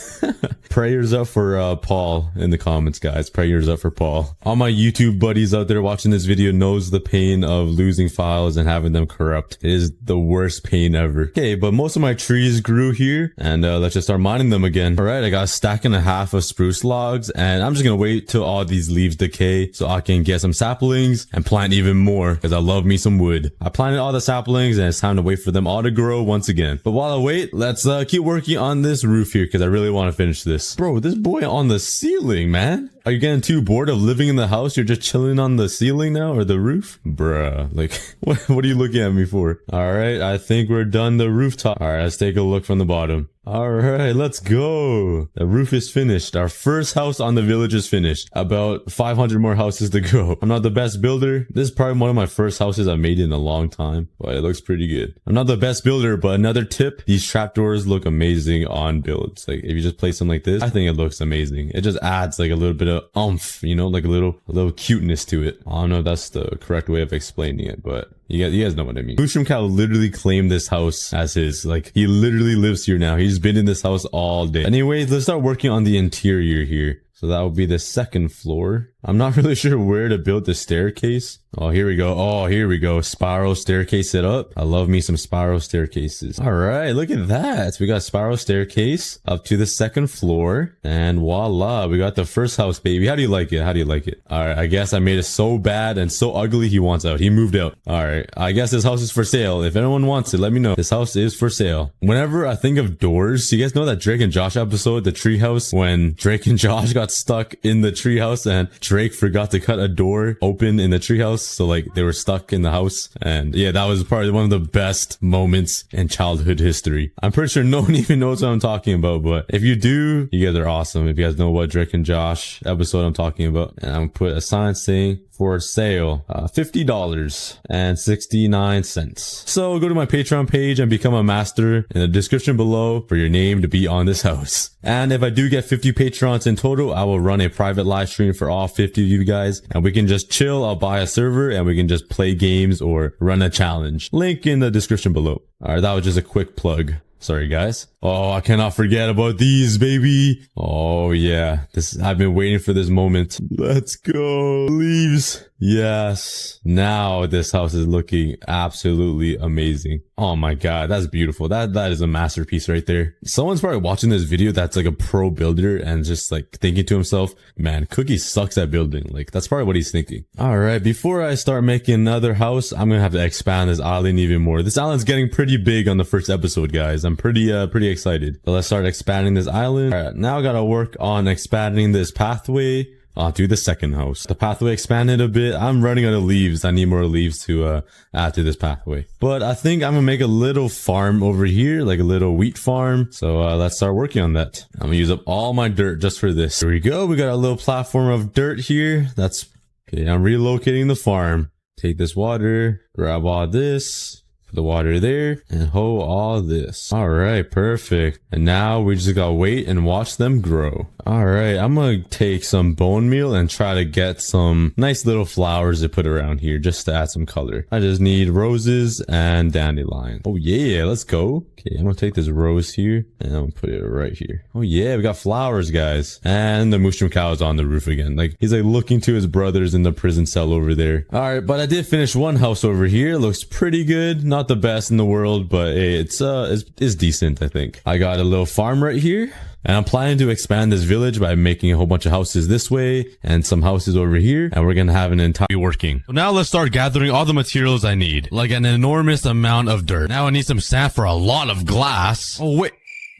Prayers up for Paul in the comments, guys. Prayers up for Paul. All my YouTube buddies out there watching this video knows the pain of losing files and having them corrupt. It is the worst pain ever. Okay, but most of my trees grew here and let's just start mining them again. All right, I got a stack and a half of spruce logs and I'm just gonna wait till all these leaves decay so I can get some saplings and plant even more because I love me some wood. I planted all the saplings and it's time to wait for them all to grow once again. But while I wait, let's keep working on this roof here because I really want to finish this. Bro, this boy on the ceiling, man. Are you getting too bored of living in the house? You're just chilling on the ceiling now or the roof? Bruh, like, what are you looking at me for? All right, I think we're done the rooftop. All right, let's take a look from the bottom. All right, let's go. The roof is finished. Our first house on the village is finished. About 500 more houses to go. I'm not the best builder. This is probably one of my first houses I've made in a long time, but it looks pretty good. I'm not the best builder, but another tip, these trapdoors look amazing on builds. Like if you just place them like this, I think it looks amazing. It just adds like a little bit of oomph, you know, like a little cuteness to it. I don't know if that's the correct way of explaining it, but you guys know what I mean. Mushroom Cow literally claimed this house as his. Like, he literally lives here now. He's been in this house all day. Anyways, let's start working on the interior here. So that will be the second floor. I'm not really sure where to build the staircase. Oh, here we go. Oh, here we go. Spiral staircase set up. I love me some spiral staircases. All right, look at that. We got spiral staircase up to the second floor. And voila, we got the first house, baby. How do you like it? How do you like it? All right, I guess I made it so bad and so ugly he wants out. He moved out. All right, I guess this house is for sale. If anyone wants it, let me know. This house is for sale. Whenever I think of doors, you guys know that Drake and Josh episode, the treehouse, when Drake and Josh got stuck in the treehouse and Drake forgot to cut a door open in the treehouse, so like they were stuck in the house. And yeah, that was probably one of the best moments in childhood history. I'm pretty sure no one even knows what I'm talking about, but if you do, you guys are awesome. If you guys know what Drake and Josh episode I'm talking about, and I'm gonna put a sign saying for sale, $50.69. So go to my Patreon page and become a master in the description below for your name to be on this house. And if I do get 50 patrons in total, I will run a private live stream for all 50 of you guys, and we can just chill. I'll buy a server and we can just play games or run a challenge. Link in the description below. All right, that was just a quick plug. Sorry, guys. Oh, I cannot forget about these, baby. Oh, yeah. I've been waiting for this moment. Let's go. Leaves. Yes. Now this house is looking absolutely amazing. Oh my god, that's beautiful. That is a masterpiece right there. Someone's probably watching this video that's like a pro builder and just like thinking to himself, man, Cookie sucks at building. Like that's probably what he's thinking. All right, before I start making another house, I'm gonna have to expand this island even more. This island's getting pretty big on the first episode, guys. I'm pretty excited. So let's start expanding this island. All right, now I gotta work on expanding this pathway onto the second house. The pathway expanded a bit. I'm running out of leaves. I need more leaves to add to this pathway. But I think I'm gonna make a little farm over here, like a little wheat farm. So let's start working on that. I'm gonna use up all my dirt just for this. Here we go. We got a little platform of dirt here. That's okay. I'm relocating the farm. Take this water, grab all this, Put the water there and hoe all this. All right, perfect. And now we just gotta wait and watch them grow. All right, I'm gonna take some bone meal and try to get some nice little flowers to put around here just to add some color. I just need roses and dandelions. Oh yeah, let's go. Okay, I'm gonna take this rose here and I'm gonna put it right here. Oh yeah, we got flowers, guys. And the mushroom cow is on the roof again. Like, he's like looking to his brothers in the prison cell over there. All right, but I did finish one house over here. It looks pretty good. Not the best in the world, but hey, it's decent, I think. I got a little farm right here. And I'm planning to expand this village by making a whole bunch of houses this way and some houses over here. And we're going to have an entire working. So now let's start gathering all the materials I need. Like an enormous amount of dirt. Now I need some sand for a lot of glass. Oh,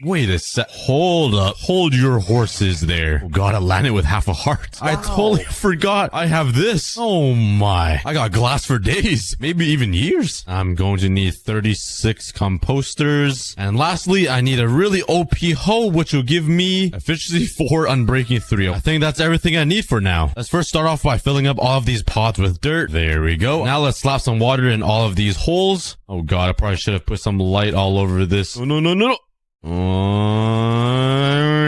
wait a sec. Hold up. Hold your horses there. Oh god, I landed with half a heart. Wow. I totally forgot I have this. Oh my. I got glass for days. Maybe even years. I'm going to need 36 composters. And lastly, I need a really OP hoe, which will give me efficiency 4, unbreaking 3. I think that's everything I need for now. Let's first start off by filling up all of these pots with dirt. There we go. Now let's slap some water in all of these holes. Oh god, I probably should have put some light all over this. Oh, no.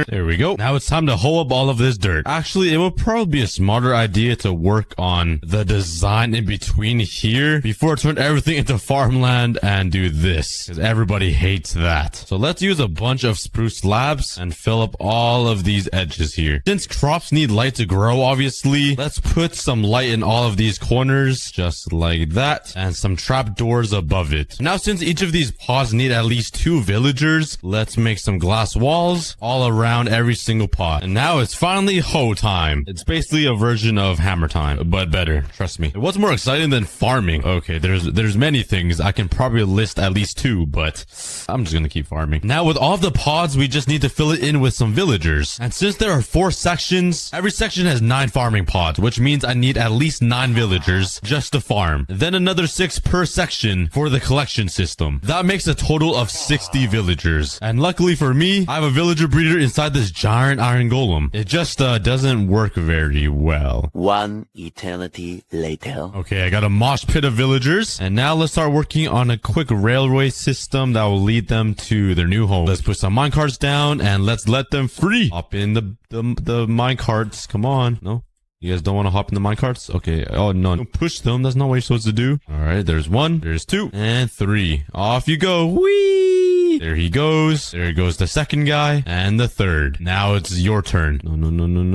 There we go. Now it's time to hoe up all of this dirt. Actually, it would probably be a smarter idea to work on the design in between here before I turn everything into farmland and do this, because everybody hates that. So let's use a bunch of spruce slabs and fill up all of these edges here. Since crops need light to grow, obviously, let's put some light in all of these corners, just like that, and some trap doors above it. Now, since each of these pods need at least 2 villagers, let's make some glass walls all around every single pot. And now it's finally hoe time. It's basically a version of hammer time, but better. Trust me. What's more exciting than farming? Okay, there's many things. I can probably list at least 2, but I'm just gonna keep farming. Now with all of the pods, we just need to fill it in with some villagers. And since there are 4 sections, every section has 9 farming pods, which means I need at least 9 villagers just to farm. Then another 6 per section for the collection system. That makes a total of 60 villagers. And luckily for me, I have a villager breeder inside this giant iron golem. It just doesn't work very well. 1 eternity later. Okay, I got a mosh pit of villagers. And now let's start working on a quick railway system that will lead them to their new home. Let's put some minecarts down and let's let them free. Hop in the minecarts. Come on. No? You guys don't want to hop in the minecarts? Okay. Oh, no. Don't push them. That's not what you're supposed to do. All right. There's 1. There's 2. And 3. Off you go. Whee! There he goes. There goes the second guy. And the third. Now it's your turn. No.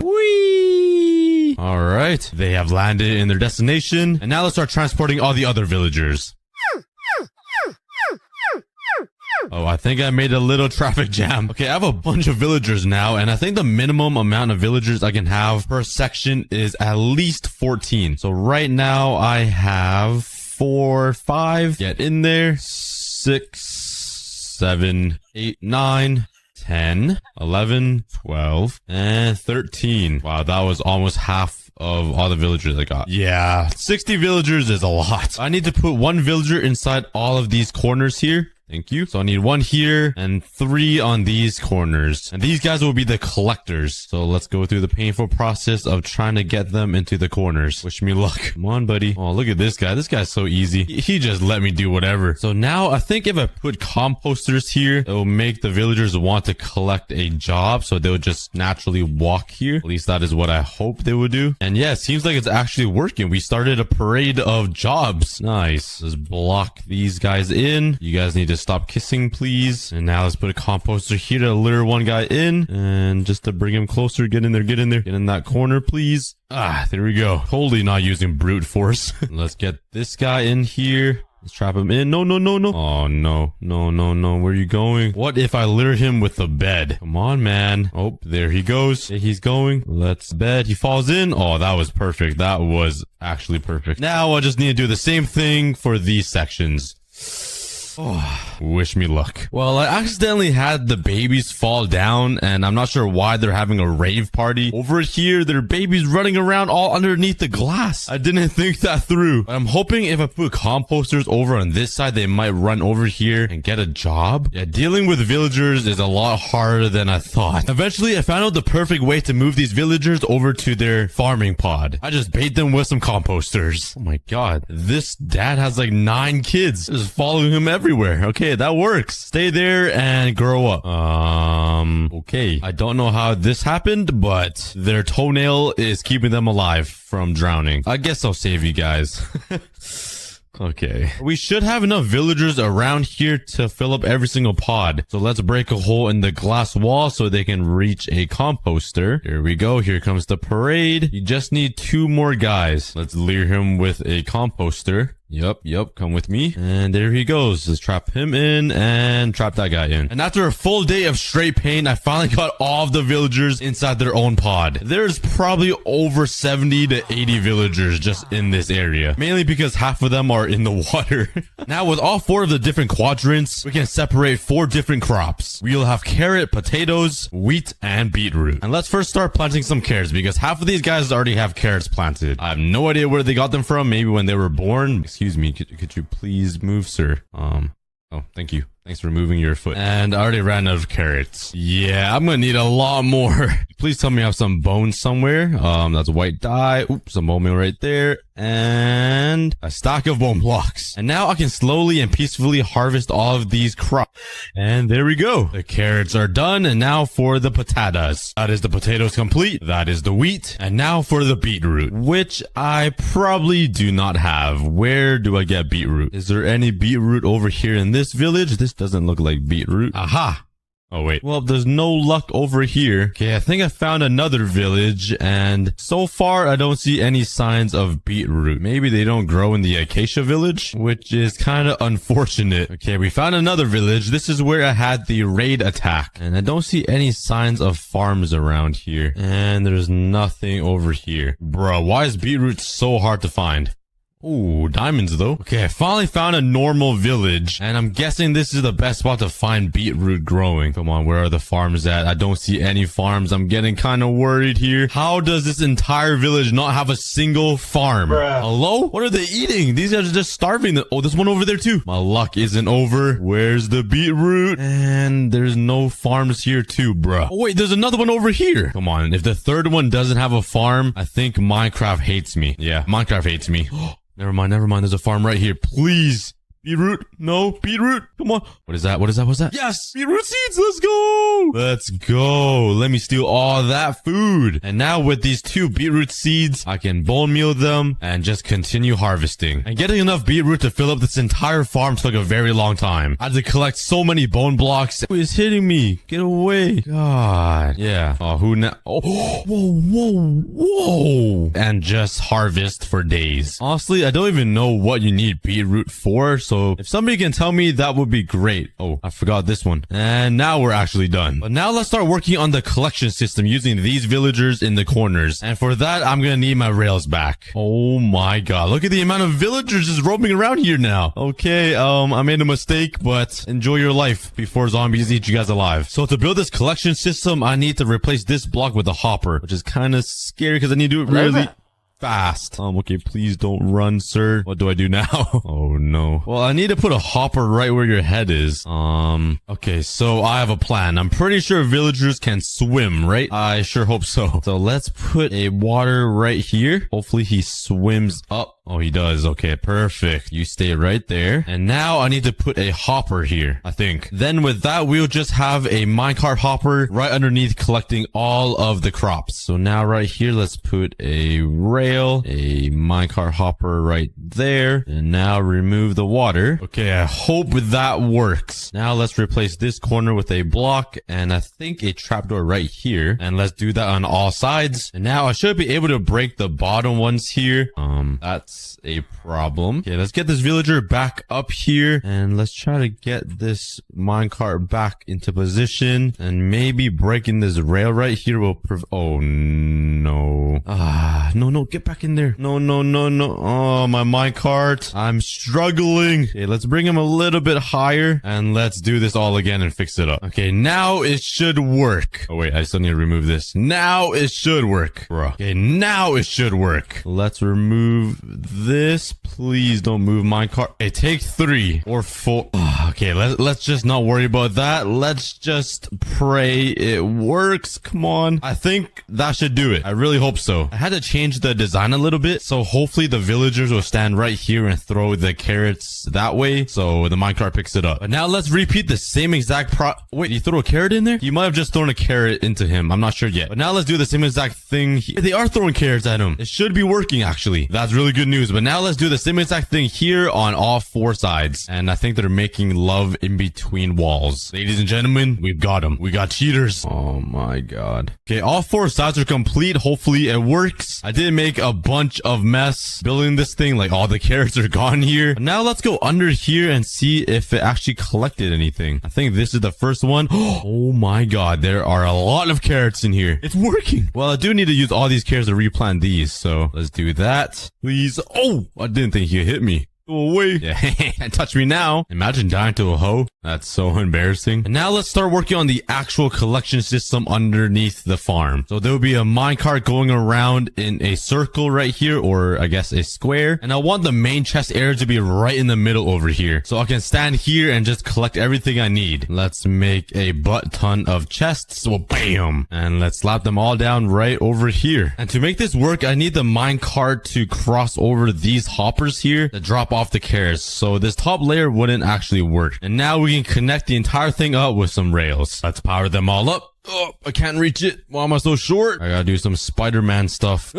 Whee! All right. They have landed in their destination. And now let's start transporting all the other villagers. Oh, I think I made a little traffic jam. Okay, I have a bunch of villagers now, and I think the minimum amount of villagers I can have per section is at least 14. So right now I have 4, 5. Get in there. 6, 7, 8, 9, 10, 11, 12, and 13. Wow, that was almost half of all the villagers I got. Yeah, 60 villagers is a lot. I need to put 1 villager inside all of these corners here. Thank you. So I need 1 here and 3 on these corners. And these guys will be the collectors. So let's go through the painful process of trying to get them into the corners. Wish me luck. Come on, buddy. Oh, look at this guy. This guy's so easy. He just let me do whatever. So now I think if I put composters here, it will make the villagers want to collect a job. So they'll just naturally walk here. At least that is what I hope they would do. And yeah, it seems like it's actually working. We started a parade of jobs. Nice. Let's block these guys in. You guys need to stop kissing, please. And now let's put a composter here to lure 1 guy in. And just to bring him closer, get in there. Get in that corner, please. Ah, there we go. Totally not using brute force. Let's get this guy in here. Let's trap him in. No. Oh, no. Where are you going? What if I lure him with the bed? Come on, man. Oh, there he goes. There he's going. Let's bed. He falls in. Oh, that was perfect. That was actually perfect. Now I just need to do the same thing for these sections. Oh, wish me luck. Well, I accidentally had the babies fall down, and I'm not sure why they're having a rave party. Over here, there are babies running around all underneath the glass. I didn't think that through. But I'm hoping if I put composters over on this side, they might run over here and get a job. Yeah, dealing with villagers is a lot harder than I thought. Eventually, I found out the perfect way to move these villagers over to their farming pod. I just bait them with some composters. Oh my god. This dad has like 9 kids. Just following him everywhere. Okay, that works. Stay there and grow up. Okay. I don't know how this happened, but their toenail is keeping them alive from drowning. I guess I'll save you guys. Okay. We should have enough villagers around here to fill up every single pod. So let's break a hole in the glass wall so they can reach a composter. Here we go. Here comes the parade. You just need 2 more guys. Let's lure him with a composter. Yep, come with me. And there he goes. Let's trap him in and trap that guy in. And after a full day of straight pain, I finally got all of the villagers inside their own pod. There's probably over 70 to 80 villagers just in this area. Mainly because half of them are in the water. Now with all 4 of the different quadrants, we can separate 4 different crops. We'll have carrot, potatoes, wheat, and beetroot. And let's first start planting some carrots because half of these guys already have carrots planted. I have no idea where they got them from. Maybe when they were born. Excuse me, could you please move, sir? Oh, thank you. Thanks for moving your foot. And I already ran out of carrots. Yeah, I'm gonna need a lot more. Please tell me I have some bones somewhere. That's white dye. Oops, some bone meal right there. And a stack of bone blocks. And now I can slowly and peacefully harvest all of these crops. And there we go. The carrots are done. And now for the potatoes. That is the potatoes complete. That is the wheat. And now for the beetroot, which I probably do not have. Where do I get beetroot? Is there any beetroot over here in this village? This doesn't look like beetroot. Aha! Oh, wait. Well, there's no luck over here. Okay, I think I found another village, and so far, I don't see any signs of beetroot. Maybe they don't grow in the acacia village, which is kind of unfortunate. Okay, we found another village. This is where I had the raid attack, and I don't see any signs of farms around here. And there's nothing over here. Bro, why is beetroot so hard to find? Ooh, diamonds though. Okay, I finally found a normal village, and I'm guessing this is the best spot to find beetroot growing. Come on, where are the farms at? I don't see any farms. I'm getting kind of worried here. How does this entire village not have a single farm? Bruh. Hello? What are they eating? These guys are just starving. Oh, there's one over there too. My luck isn't over. Where's the beetroot? And there's no farms here too, bruh. Oh wait, there's another one over here. Come on, if the third one doesn't have a farm, I think Minecraft hates me. Yeah, Minecraft hates me. Never mind. There's a farm right here. Please. Beetroot? No, beetroot. Come on. What is that? What's that? Yes, beetroot seeds. Let's go. Let me steal all that food. And now with these 2 beetroot seeds, I can bone meal them and just continue harvesting. And getting enough beetroot to fill up this entire farm took a very long time. I had to collect so many bone blocks. Who is hitting me? Get away. God. Yeah. Oh, who now? Oh, whoa. And just harvest for days. Honestly, I don't even know what you need beetroot for. So if somebody can tell me, that would be great. Oh, I forgot this one. And now we're actually done. But now let's start working on the collection system using these villagers in the corners. And for that, I'm gonna need my rails back. Oh my god. Look at the amount of villagers just roaming around here now. Okay, I made a mistake, but enjoy your life before zombies eat you guys alive. So to build this collection system, I need to replace this block with a hopper, which is kind of scary because I need to do it really fast. Okay, please don't run, sir. What do I do now? Oh no. Well, I need to put a hopper right where your head is. Okay, so I have a plan. I'm pretty sure villagers can swim, right? I sure hope so. So let's put a water right here. Hopefully he swims up. Oh, he does. Okay, perfect. You stay right there. And now I need to put a hopper here, I think. Then with that, we'll just have a minecart hopper right underneath collecting all of the crops. So now right here, let's put a rail, a minecart hopper right there. And now remove the water. Okay, I hope that works. Now let's replace this corner with a block and I think a trapdoor right here. And let's do that on all sides. And now I should be able to break the bottom ones here. That's That's a problem. Okay, let's get this villager back up here and let's try to get this minecart back into position, and maybe breaking this rail right here will oh no. No, get back in there. No. Oh, my minecart. I'm struggling. Okay, let's bring him a little bit higher and let's do this all again and fix it up. Okay, now it should work. Oh wait, I still need to remove this. Now it should work, bro. Okay, now it should work. Let's remove this. Please don't move minecart. Okay, take 3 or 4. Okay, let's just not worry about that. Let's just pray it works. Come on. I think that should do it. I really hope so. I had to change the design a little bit, so hopefully the villagers will stand right here and throw the carrots that way, so the minecart picks it up. But now let's repeat the same exact wait, you throw a carrot in there? You might have just thrown a carrot into him. I'm not sure yet. But now let's do the same exact thing. They are throwing carrots at him. It should be working, actually. That's really good news. But now let's do the same exact thing here on all 4 sides. And I think they're making love in between walls. Ladies and gentlemen, we've got them. We got cheaters. Oh my god. Okay, all 4 sides are complete. Hopefully it works. I did make a bunch of mess building this thing. Like, all the carrots are gone here. But now let's go under here and see if it actually collected anything. I think this is the first one. Oh my god, there are a lot of carrots in here. It's working. Well, I do need to use all these carrots to replant these, so let's do that. Please. Oh, I didn't think you hit me. Go away. Yeah, can't touch me now. Imagine dying to a hoe. That's so embarrassing. And now let's start working on the actual collection system underneath the farm. So there will be a minecart going around in a circle right here, or I guess a square. And I want the main chest area to be right in the middle over here, so I can stand here and just collect everything I need. Let's make a butt ton of chests. So bam. And let's slap them all down right over here. And to make this work, I need the minecart to cross over these hoppers here to drop off the carrots, so this top layer wouldn't actually work. And now we can connect the entire thing up with some rails. Let's power them all up. Oh, I can't reach it. Why am I so short? I gotta do some Spider-Man stuff.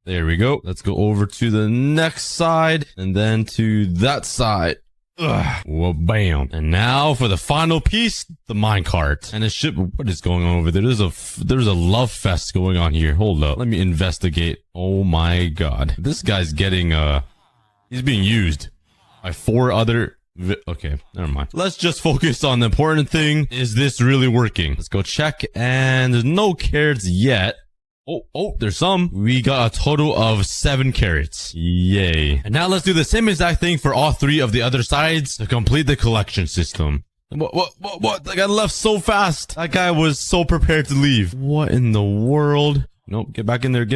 There we go. Let's go over to the next side and then to that side. Well, bam. And now for the final piece, the minecart. And it should, what is going on over there? There's a love fest going on here. Hold up. Let me investigate. Oh my god. This guy's getting, he's being used by 4 other... Okay, never mind. Let's just focus on the important thing. Is this really working? Let's go check, and there's no carrots yet. Oh, there's some. We got a total of 7 carrots. Yay. And now let's do the same exact thing for all 3 of the other sides to complete the collection system. What? That guy left so fast. That guy was so prepared to leave. What in the world? Nope, get back in there,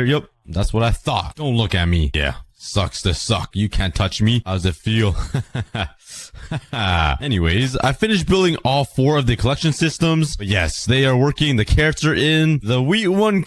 Yep, that's what I thought. Don't look at me. Yeah. Sucks to suck. You can't touch me. How does it feel? Anyways, I finished building all 4 of the collection systems. But yes, they are working. The carrots are in. The wheat one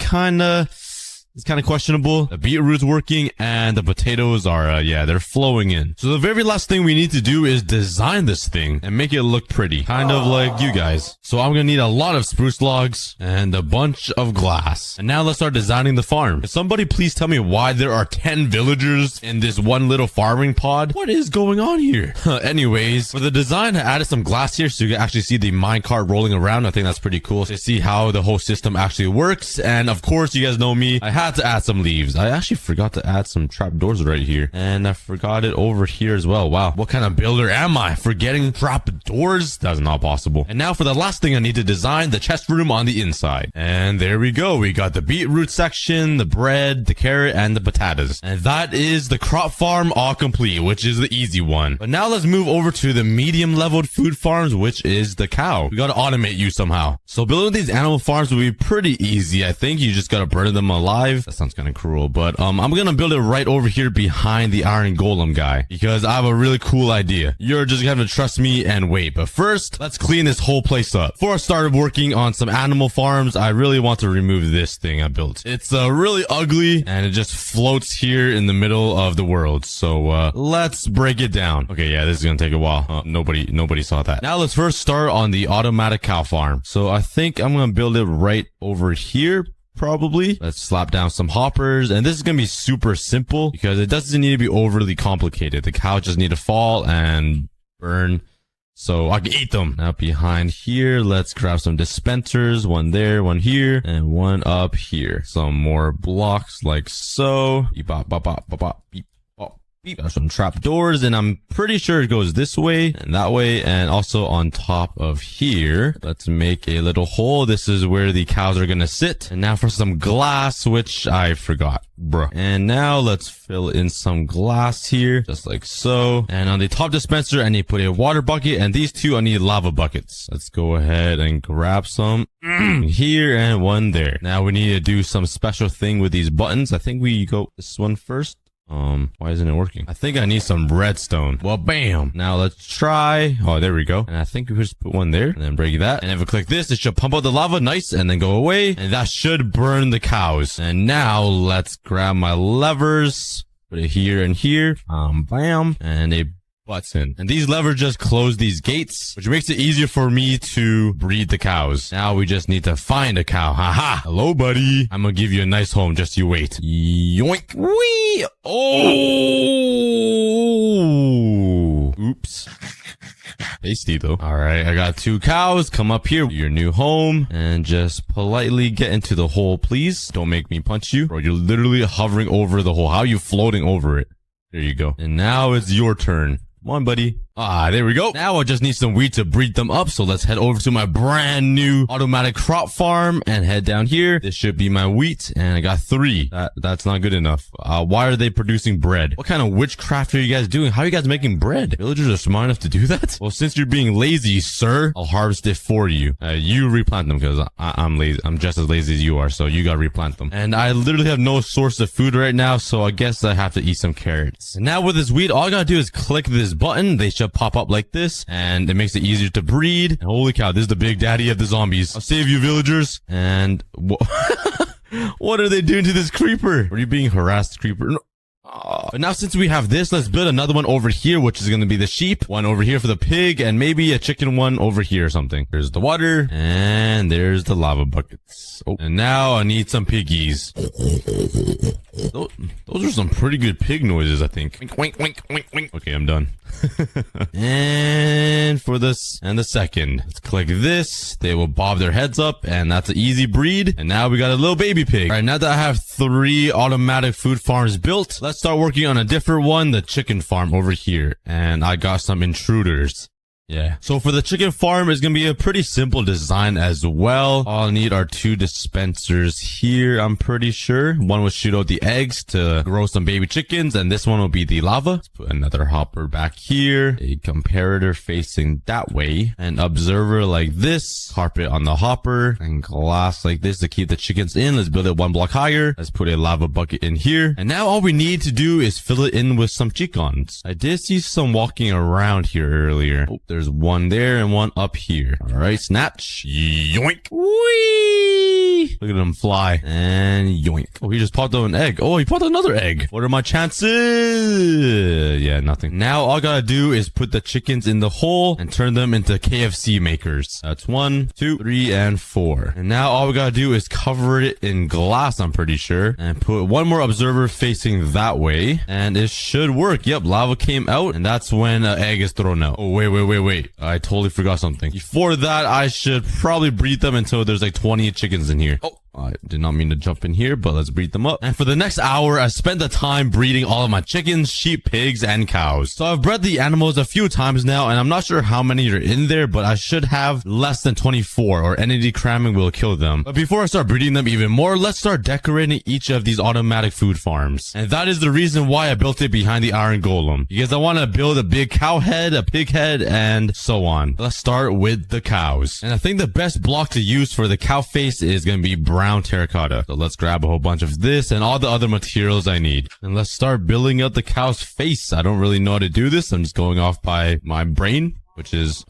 it's kind of questionable. The beetroot's working, and the potatoes are, yeah, they're flowing in. So the very last thing we need to do is design this thing and make it look pretty. Kind of like you guys. So I'm gonna need a lot of spruce logs and a bunch of glass. And now let's start designing the farm. Can somebody please tell me why there are 10 villagers in this one little farming pod? What is going on here? Anyways, for the design, I added some glass here so you can actually see the minecart rolling around. I think that's pretty cool to see how the whole system actually works. And of course, you guys know me. I had to add some leaves. I actually forgot to add some trapdoors right here, and I forgot it over here as well. Wow, what kind of builder am I? Forgetting trapdoors? That's not possible. And now for the last thing I need to design, the chest room on the inside. And there we go. We got the beetroot section, the bread, the carrot, and the potatoes. And that is the crop farm all complete, which is the easy one. But now let's move over to the medium leveled food farms, which is the cow. We gotta automate you somehow. So building these animal farms will be pretty easy. I think you just gotta burn them alive. That sounds kind of cruel, but I'm gonna build it right over here behind the iron golem guy, because I have a really cool idea. You're just gonna have to trust me and wait. But first, let's clean this whole place up. Before I started working on some animal farms, I really want to remove this thing I built. It's really ugly, and it just floats here in the middle of the world. So let's break it down. Okay, yeah, this is gonna take a while. Nobody saw that. Now let's first start on the automatic cow farm. So I think I'm gonna build it right over here. Probably. Let's slap down some hoppers, and this is gonna be super simple because it doesn't need to be overly complicated. The cow just need to fall and burn so I can eat them. Now behind here, let's grab some dispensers. One there, one here, and one up here. Some more blocks like so. Beep, bop, bop, bop, bop, bop, beep. Got some trap doors, and I'm pretty sure it goes this way and that way, and also on top of here. Let's make a little hole. This is where the cows are gonna sit. And now for some glass, which I forgot, bruh. And now let's fill in some glass here, just like so. And on the top dispenser, I need to put a water bucket, and these two I need lava buckets. Let's go ahead and grab some here and one there. Now we need to do some special thing with these buttons. I think we go this one first. Why isn't it working? I think I need some redstone. Well, bam. Now let's try. Oh, there we go. And I think we just put one there and then break that. And if we click this, it should pump out the lava. Nice. And then go away. And that should burn the cows. And now let's grab my levers. Put it here and here. Bam. And a button. And these levers just close these gates, which makes it easier for me to breed the cows. Now we just need to find a cow. Haha. Hello, buddy. I'm gonna give you a nice home. Just you wait. Yoink. Wee. Oh. Oops. Tasty though. All right. I got 2 cows. Come up here. Your new home. And just politely get into the hole, please. Don't make me punch you. Bro, you're literally hovering over the hole. How are you floating over it? There you go. And now it's your turn. Come on, buddy. Ah, there we go. Now I just need some wheat to breed them up. So let's head over to my brand new automatic crop farm and head down here. This should be my wheat. And I got 3. That's not good enough. Why are they producing bread? What kind of witchcraft are you guys doing? How are you guys making bread? Villagers are smart enough to do that? Well, since you're being lazy, sir, I'll harvest it for you. You replant them because I'm lazy. I'm just as lazy as you are. So you gotta replant them. And I literally have no source of food right now. So I guess I have to eat some carrots. And now with this wheat, all I gotta do is click this button. They should pop up like this, and it makes it easier to breed. And holy cow, this is the big daddy of the zombies. I'll save you, villagers. And what are they doing to this creeper? Are you being harassed, creeper? No. But now since we have this, let's build another one over here, which is going to be the sheep. One over here for the pig, and maybe a chicken one over here or something. There's the water, and there's the lava buckets. Oh, and now I need some piggies. Those are some pretty good pig noises, I think. Wink, wink, wink, wink, wink. Okay, I'm done. And for this and the second, let's click this. They will bob their heads up, and that's an easy breed. And now we got a little baby pig. All right, now that I have 3 automatic food farms built, let's start working on a different one, the chicken farm over here. And I got some intruders. Yeah. So for the chicken farm, it's going to be a pretty simple design as well. All I need are 2 dispensers here, I'm pretty sure. One will shoot out the eggs to grow some baby chickens, and this one will be the lava. Let's put another hopper back here, a comparator facing that way, an observer like this, carpet on the hopper, and glass like this to keep the chickens in. Let's build it 1 block higher. Let's put a lava bucket in here. And now all we need to do is fill it in with some chickens. I did see some walking around here earlier. Oh, there's one there and one up here. All right, snatch. Yoink. Whee! Look at him fly. And yoink. Oh, he just popped out an egg. Oh, he popped out another egg. What are my chances? Yeah, nothing. Now all I gotta do is put the chickens in the hole and turn them into KFC makers. That's 1, 2, 3, and 4. And now all we gotta do is cover it in glass, I'm pretty sure, and put 1 more observer facing that way, and it should work. Yep, lava came out, and that's when an egg is thrown out. Oh, wait. I totally forgot something. Before that, I should probably breed them until there's like 20 chickens in here. Oh, I did not mean to jump in here, but let's breed them up. And for the next hour, I spent the time breeding all of my chickens, sheep, pigs, and cows. So I've bred the animals a few times now, and I'm not sure how many are in there, but I should have less than 24, or entity cramming will kill them. But before I start breeding them even more, let's start decorating each of these automatic food farms. And that is the reason why I built it behind the iron golem, because I want to build a big cow head, a pig head, and so on. Let's start with the cows. And I think the best block to use for the cow face is going to be brown terracotta. So let's grab a whole bunch of this and all the other materials I need. And let's start building out the cow's face. I don't really know how to do this. I'm just going off by my brain, which is,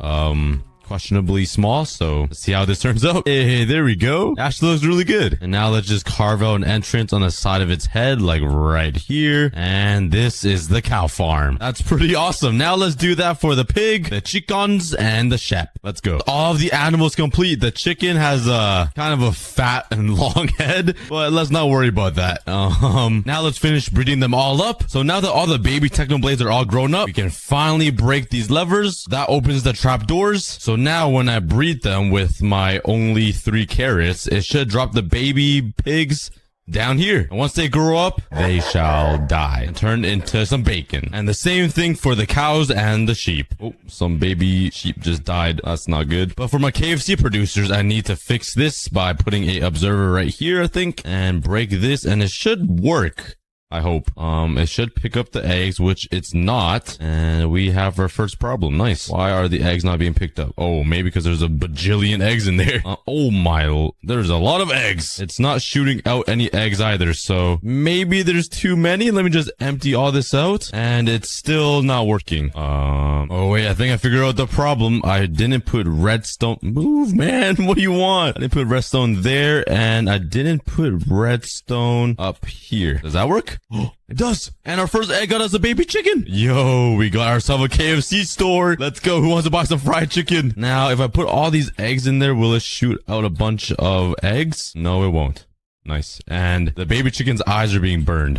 questionably small. So let's see how this turns out. Hey, there we go. Actually looks really good. And now let's just carve out an entrance on the side of its head, like right here. And this is the cow farm. That's pretty awesome. Now let's do that for the pig, the chickens, and the sheep. Let's go. All of the animals complete. The chicken has a kind of a fat and long head, but let's not worry about that. Now let's finish breeding them all up. So now that all the baby technoblades are all grown up, we can finally break these levers. That opens the trap doors. So now when I breed them with my only 3 carrots, it should drop the baby pigs down here. And once they grow up, they shall die and turn into some bacon. And the same thing for the cows and the sheep. Oh, some baby sheep just died. That's not good. But for my KFC producers, I need to fix this by putting a observer right here, I think, and break this, and it should work. I hope. It should pick up the eggs, which it's not. And we have our first problem. Nice. Why are the eggs not being picked up? Oh, maybe because there's a bajillion eggs in there. Oh my, there's a lot of eggs. It's not shooting out any eggs either. So maybe there's too many. Let me just empty all this out. And it's still not working. Oh wait, I think I figured out the problem. I didn't put redstone. Move, man. What do you want? I didn't put redstone there, and I didn't put redstone up here. Does that work? Oh, it does. And our first egg got us a baby chicken. Yo, we got ourselves a KFC store. Let's go. Who wants to buy some fried chicken? Now, if I put all these eggs in there, will it shoot out a bunch of eggs? No, it won't. Nice. And the baby chicken's eyes are being burned.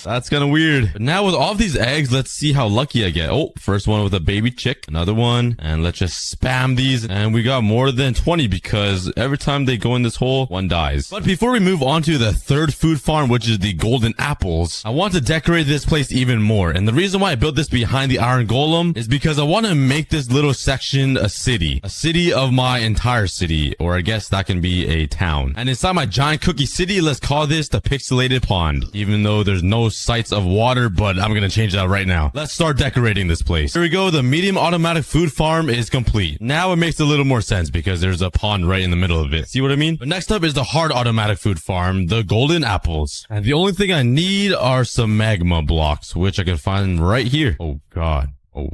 That's kind of weird. But now with all of these eggs, let's see how lucky I get. Oh, first one with a baby chick. Another one. And let's just spam these. And we got more than 20 because every time they go in this hole, one dies. But before we move on to the third food farm, which is the golden apples, I want to decorate this place even more. And the reason why I built this behind the iron golem is because I want to make this little section a city. A city of my entire city. Or I guess that can be a town. And inside my giant cookie city, let's call this the pixelated pond. Even though there's no sites of water, but I'm gonna change that right now. Let's start decorating this place. Here we go. The medium automatic food farm is complete. Now it makes a little more sense because there's a pond right in the middle of it. See what I mean? But next up is the hard automatic food farm, the golden apples. And the only thing I need are some magma blocks, which I can find right here. Oh God. Oh.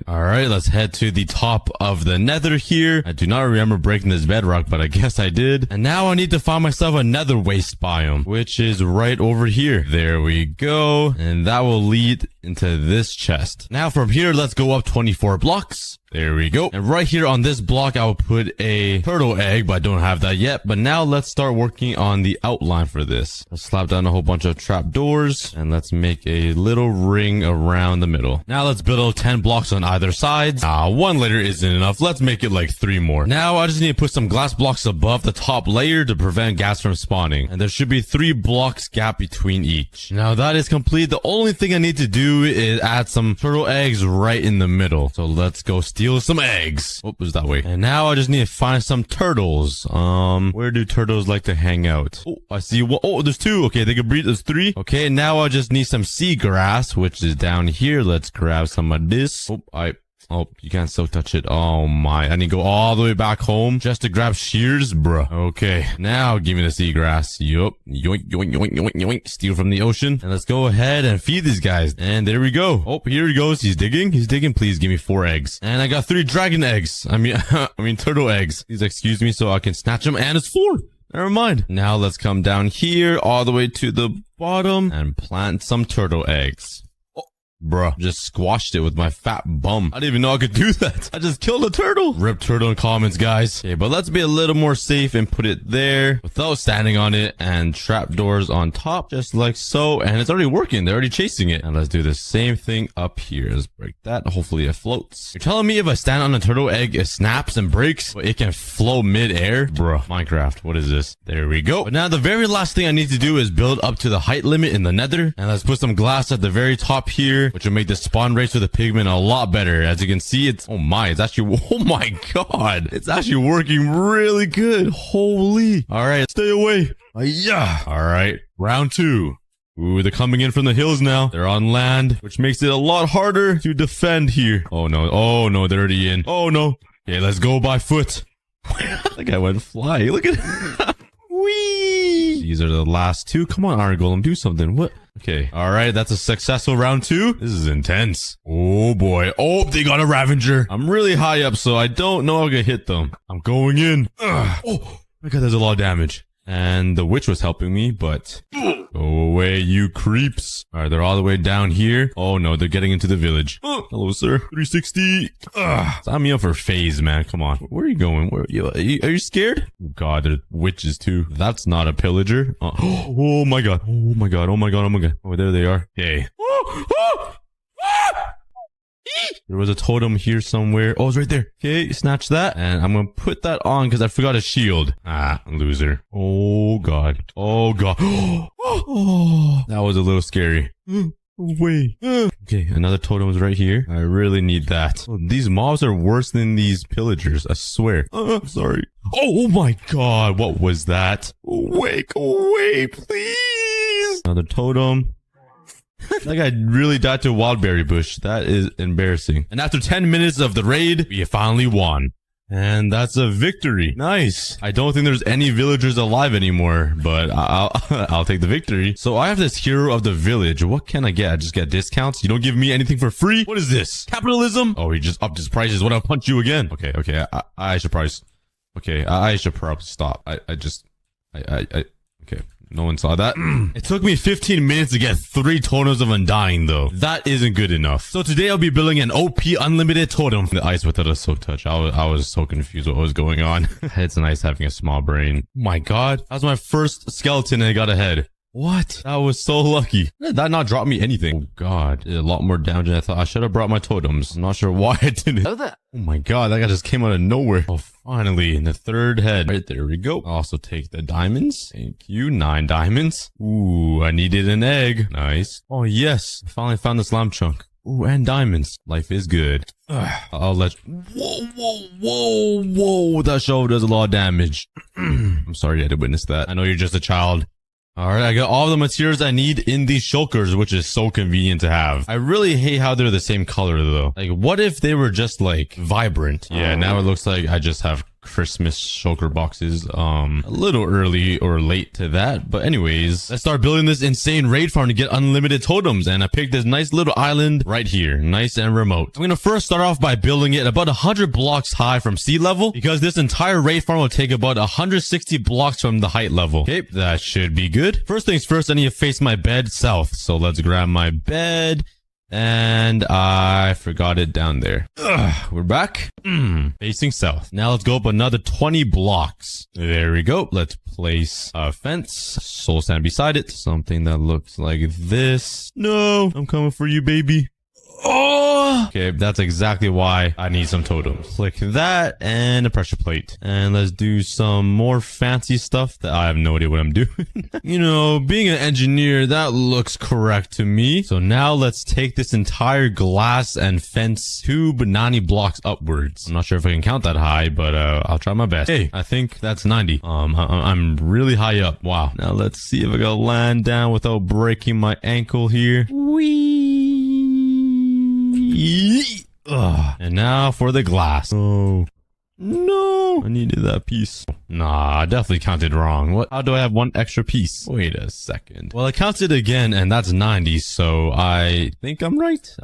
All right, let's head to the top of the nether here. I do not remember breaking this bedrock, but I guess I did. And now I need to find myself a nether waste biome, which is right over here. There we go. And that will lead into this chest. Now from here, let's go up 24 blocks. There we go. And right here on this block, I will put a turtle egg, but I don't have that yet. But now let's start working on the outline for this. Let's slap down a whole bunch of trap doors and let's make a little ring around the middle. Now let's build 10 blocks on either side. One layer isn't enough. Let's make it like 3 more. Now I just need to put some glass blocks above the top layer to prevent gas from spawning. And there should be 3 blocks gap between each. Now that is complete. The only thing I need to do is add some turtle eggs right in the middle. So let's go steal some eggs. Oh, it was that way. And now I just need to find some turtles. Where do turtles like to hang out? Oh, I see one. Oh, there's 2. Okay, they can breed. There's 3. Okay, now I just need some seagrass, which is down here. Let's grab some of this. Oh, you can't still touch it. Oh my, I need to go all the way back home just to grab shears, bruh. Okay, now give me the seagrass. Yup. Yoink, yoink, yoink, yoink, yoink. Steal from the ocean. And let's go ahead and feed these guys. And there we go. Oh, here he goes. He's digging. Please give me 4 eggs. And I got 3 dragon eggs. I mean turtle eggs. Please excuse me so I can snatch them. And it's 4. Never mind. Now let's come down here all the way to the bottom and plant some turtle eggs. Bruh, just squashed it with my fat bum. I didn't even know I could do that. I just killed a turtle. Rip turtle in comments, guys. Okay, but let's be a little more safe and put it there without standing on it, and trapdoors on top, just like so. And it's already working. They're already chasing it. And let's do the same thing up here. Let's break that. Hopefully it floats. You're telling me if I stand on a turtle egg, it snaps and breaks, but it can float mid-air? Bruh, Minecraft, what is this? There we go. But now the very last thing I need to do is build up to the height limit in the nether. And let's put some glass at the very top here, which will make the spawn rates for the pigmen a lot better. As you can see, it's oh my god, it's actually working really good. Holy. All right, stay away. Yeah. All right, round 2. Ooh, they're coming in from the hills now. They're on land, which makes it a lot harder to defend here. Oh no, they're already in. Oh no. Okay, let's go by foot. That guy went fly. Look at Whee! These are the last two. Come on, Iron Golem, do something. What? Okay. All right. That's a successful round 2. This is intense. Oh, boy. Oh, they got a Ravager. I'm really high up, so I don't know how to hit them. I'm going in. Ugh. Oh, my God. There's a lot of damage. And the witch was helping me, but go away, you creeps. All right, they're all the way down here. Oh, no, they're getting into the village. Hello, sir. 360. Sign me up for phase, man. Come on. Where are you going? Where are you scared? Oh, God, there's witches, too. That's not a pillager. Oh, my God. Oh, my God. Oh, my God. Oh, my God. Oh, there they are. Okay. There was a totem here somewhere. Oh, it's right there. Okay, snatch that. And I'm gonna put that on because I forgot a shield. Ah, loser. Oh, God. Oh, God. Oh, that was a little scary. Wait. Okay, another totem is right here. I really need that. Oh, these mobs are worse than these pillagers. I swear. Sorry. Oh, my God. What was that? Wake away, please. Another totem. That guy really died to a wildberry bush. That is embarrassing. And after 10 minutes of the raid, we finally won. And that's a victory. Nice. I don't think there's any villagers alive anymore, but I'll take the victory. So I have this hero of the village. What can I get? I just get discounts. You don't give me anything for free? What is this? Capitalism? Oh, he just upped his prices. What? I'll punch you again. Okay. I should probably... Okay, I should probably stop. Okay. No one saw that. It took me 15 minutes to get 3 totems of Undying, though. That isn't good enough. So today I'll be building an OP unlimited totem from the ice without a soak touch. I was so confused what was going on. It's nice having a small brain. Oh my God. That was my first skeleton and I got a head. What? That was so lucky. Did that not drop me anything? Oh, God. Did a lot more damage than I thought. I should have brought my totems. I'm not sure why I didn't. Oh my God. That guy just came out of nowhere. Oh, finally. In the 3rd head. Right there we go. I'll also take the diamonds. Thank you. 9 diamonds. Ooh, I needed an egg. Nice. Oh, yes. I finally found the slime chunk. Ooh, and diamonds. Life is good. I'll let... Whoa. That shovel does a lot of damage. I'm sorry you had to witness that. I know you're just a child. All right, I got all the materials I need in these shulkers, which is so convenient to have. I really hate how they're the same color, though. Like, what if they were just, like, vibrant? Yeah, now it looks like I just have Christmas shulker boxes. A little early or late to that. But anyways, let's start building this insane raid farm to get unlimited totems. And I picked this nice little island right here. Nice and remote. I'm going to first start off by building it about 100 blocks high from sea level, because this entire raid farm will take about 160 blocks from the height level. Okay, that should be good. First things first, I need to face my bed south. So let's grab my bed. And I forgot it down there. We're back. Facing south. Now let's go up another 20 blocks. There we go. Let's place a fence. Soul sand beside it. Something that looks like this. No, I'm coming for you, baby. Oh! Okay, that's exactly why I need some totems. Click that and a pressure plate. And let's do some more fancy stuff that I have no idea what I'm doing. You know, being an engineer, that looks correct to me. So now let's take this entire glass and fence 2 banana blocks upwards. I'm not sure if I can count that high, but I'll try my best. Hey, I think that's 90. I'm really high up. Wow. Now let's see if I can land down without breaking my ankle here. Whee! And now for the glass. Oh, no. I needed that piece. Nah, I definitely counted wrong. What? How do I have 1 extra piece? Wait a second. Well, I counted again, and that's 90, so I think I'm right.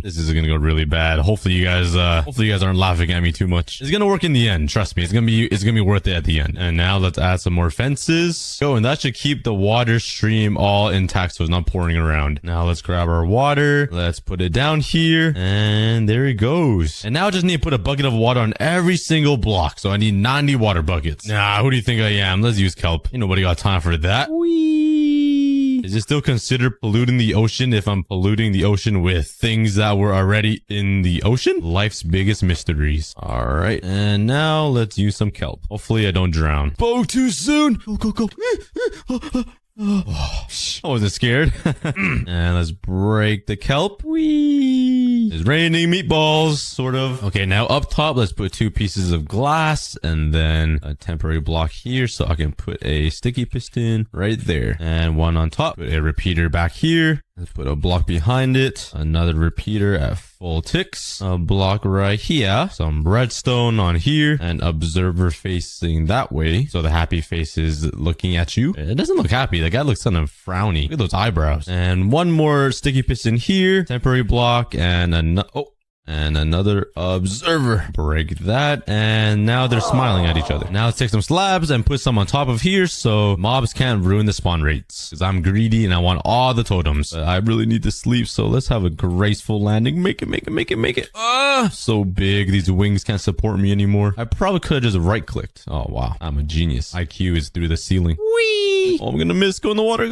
This is gonna go really bad. Hopefully you guys aren't laughing at me too much. It's gonna work in the end. Trust me. It's gonna be worth it at the end. And now let's add some more fences. Oh, and that should keep the water stream all intact so it's not pouring around. Now let's grab our water. Let's put it down here. And there it goes. And now I just need to put a bucket of water on every single block. So I need 90 water buckets. Nah, who do you think I am? Let's use kelp. Ain't nobody got time for that. Whee! Is it still considered polluting the ocean if I'm polluting the ocean with things that were already in the ocean? Life's biggest mysteries. All right. And now let's use some kelp. Hopefully I don't drown. Oh, too soon. Go. I wasn't scared. And let's break the kelp. Whee! It's raining meatballs, sort of. Okay, now up top, let's put 2 pieces of glass and then a temporary block here so I can put a sticky piston right there. And 1 on top. Put a repeater back here. Let's put a block behind it. Another repeater at full ticks. A block right here. Some redstone on here. And observer facing that way. So the happy face is looking at you. It doesn't look happy. The guy looks kind of frowny. Look at those eyebrows. And one more sticky piston here. Temporary block and another observer. Break that. And now they're smiling at each other. Now let's take some slabs and put some on top of here so mobs can't ruin the spawn rates. Because I'm greedy and I want all the totems. But I really need to sleep, so let's have a graceful landing. Make it. So big. These wings can't support me anymore. I probably could have just right-clicked. Oh, wow. I'm a genius. IQ is through the ceiling. Whee! Oh, I'm gonna miss. Go in the water.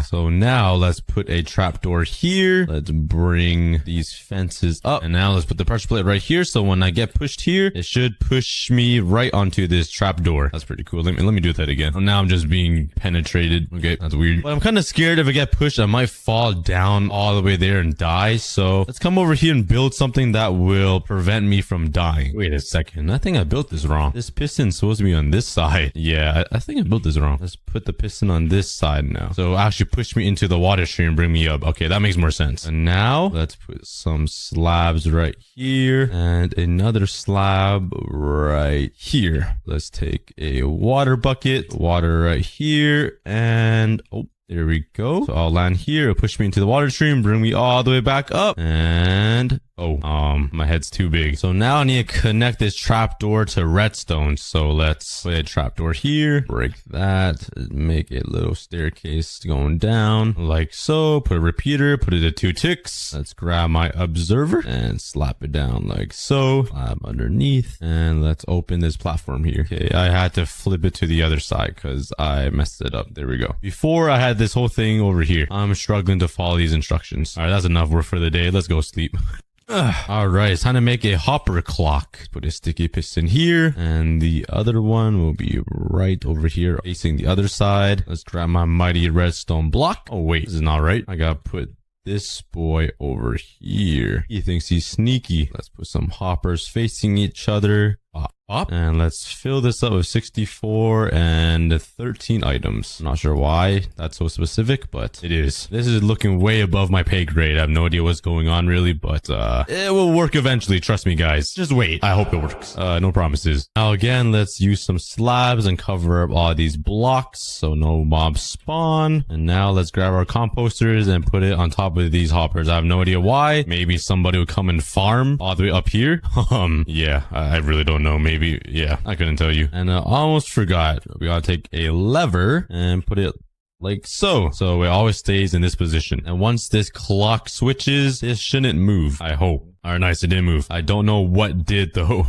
So now let's put a trapdoor here. Let's bring these fences up. And now let's put the pressure plate right here. So when I get pushed here, it should push me right onto this trapdoor. That's pretty cool. Let me do that again. Oh, now I'm just being penetrated. Okay, that's weird. But I'm kind of scared if I get pushed, I might fall down all the way there and die. So let's come over here and build something that will prevent me from dying. Wait a second. I think I built this wrong. This piston's supposed to be on this side. Yeah, I think I built this wrong. Let's put the piston on this side now. So actually push me into the water stream and bring me up. Okay, that makes more sense. And now let's put some slabs right here and another slab right here. Let's take a water bucket, water right here, and there we go. So I'll land here. It'll push me into the water stream, bring me all the way back up, and my head's too big. So now I need to connect this trapdoor to redstone. So let's put a trapdoor here, break that, make a little staircase going down like so. Put a repeater, put it at 2 ticks. Let's grab my observer and slap it down like so. Slab underneath, and let's open this platform here. Okay, I had to flip it to the other side because I messed it up. There we go. Before I had this whole thing over here. I'm struggling to follow these instructions. All right, that's enough work for the day. Let's go sleep. All right, it's time to make a hopper clock. Put a sticky piston here, and the other one will be right over here facing the other side. Let's grab my mighty redstone block. Oh wait, this is not right. I gotta put this boy over here. He thinks he's sneaky. Let's put some hoppers facing each other. And let's fill this up with 64 and 13 items. I'm not sure why that's so specific, but it is. This is looking way above my pay grade. I have no idea what's going on really, but it will work eventually. Trust me, guys. Just wait. I hope it works. No promises. Now again, let's use some slabs and cover up all these blocks so no mobs spawn. And now let's grab our composters and put it on top of these hoppers. I have no idea why. Maybe somebody will come and farm all the way up here. Yeah, I really don't know. Maybe, yeah, I couldn't tell you. And I almost forgot. We gotta take a lever and put it like so. So it always stays in this position. And once this clock switches, it shouldn't move. I hope. All right, nice. It didn't move. I don't know what did though.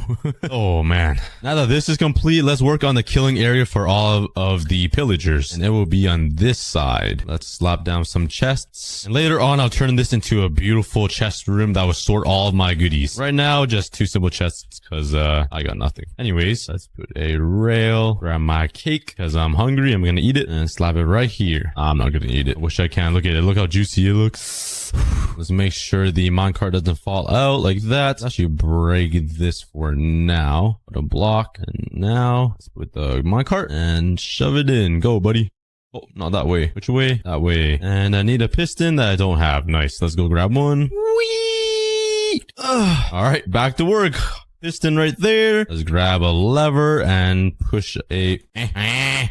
Oh man. Now that this is complete, let's work on the killing area for all of the pillagers. And it will be on this side. Let's slap down some chests. And later on, I'll turn this into a beautiful chest room that will sort all of my goodies. Right now, just 2 simple chests because I got nothing. Anyways, let's put a rail, grab my cake because I'm hungry. I'm going to eat it and slap it right here. I'm not going to eat it. Wish I can. Look at it. Look how juicy it looks. Let's make sure the minecart doesn't fall out like that. Let's actually break this for now. Put a block, and now let's put the minecart and shove it in. Go, buddy. Oh, not that way. Which way? That way. And I need a piston that I don't have. Nice. Let's go grab one. Whee! All right, back to work. Piston right there. Let's grab a lever and push a...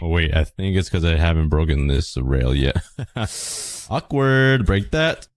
Oh, wait. I think it's because I haven't broken this rail yet. Awkward. Break that.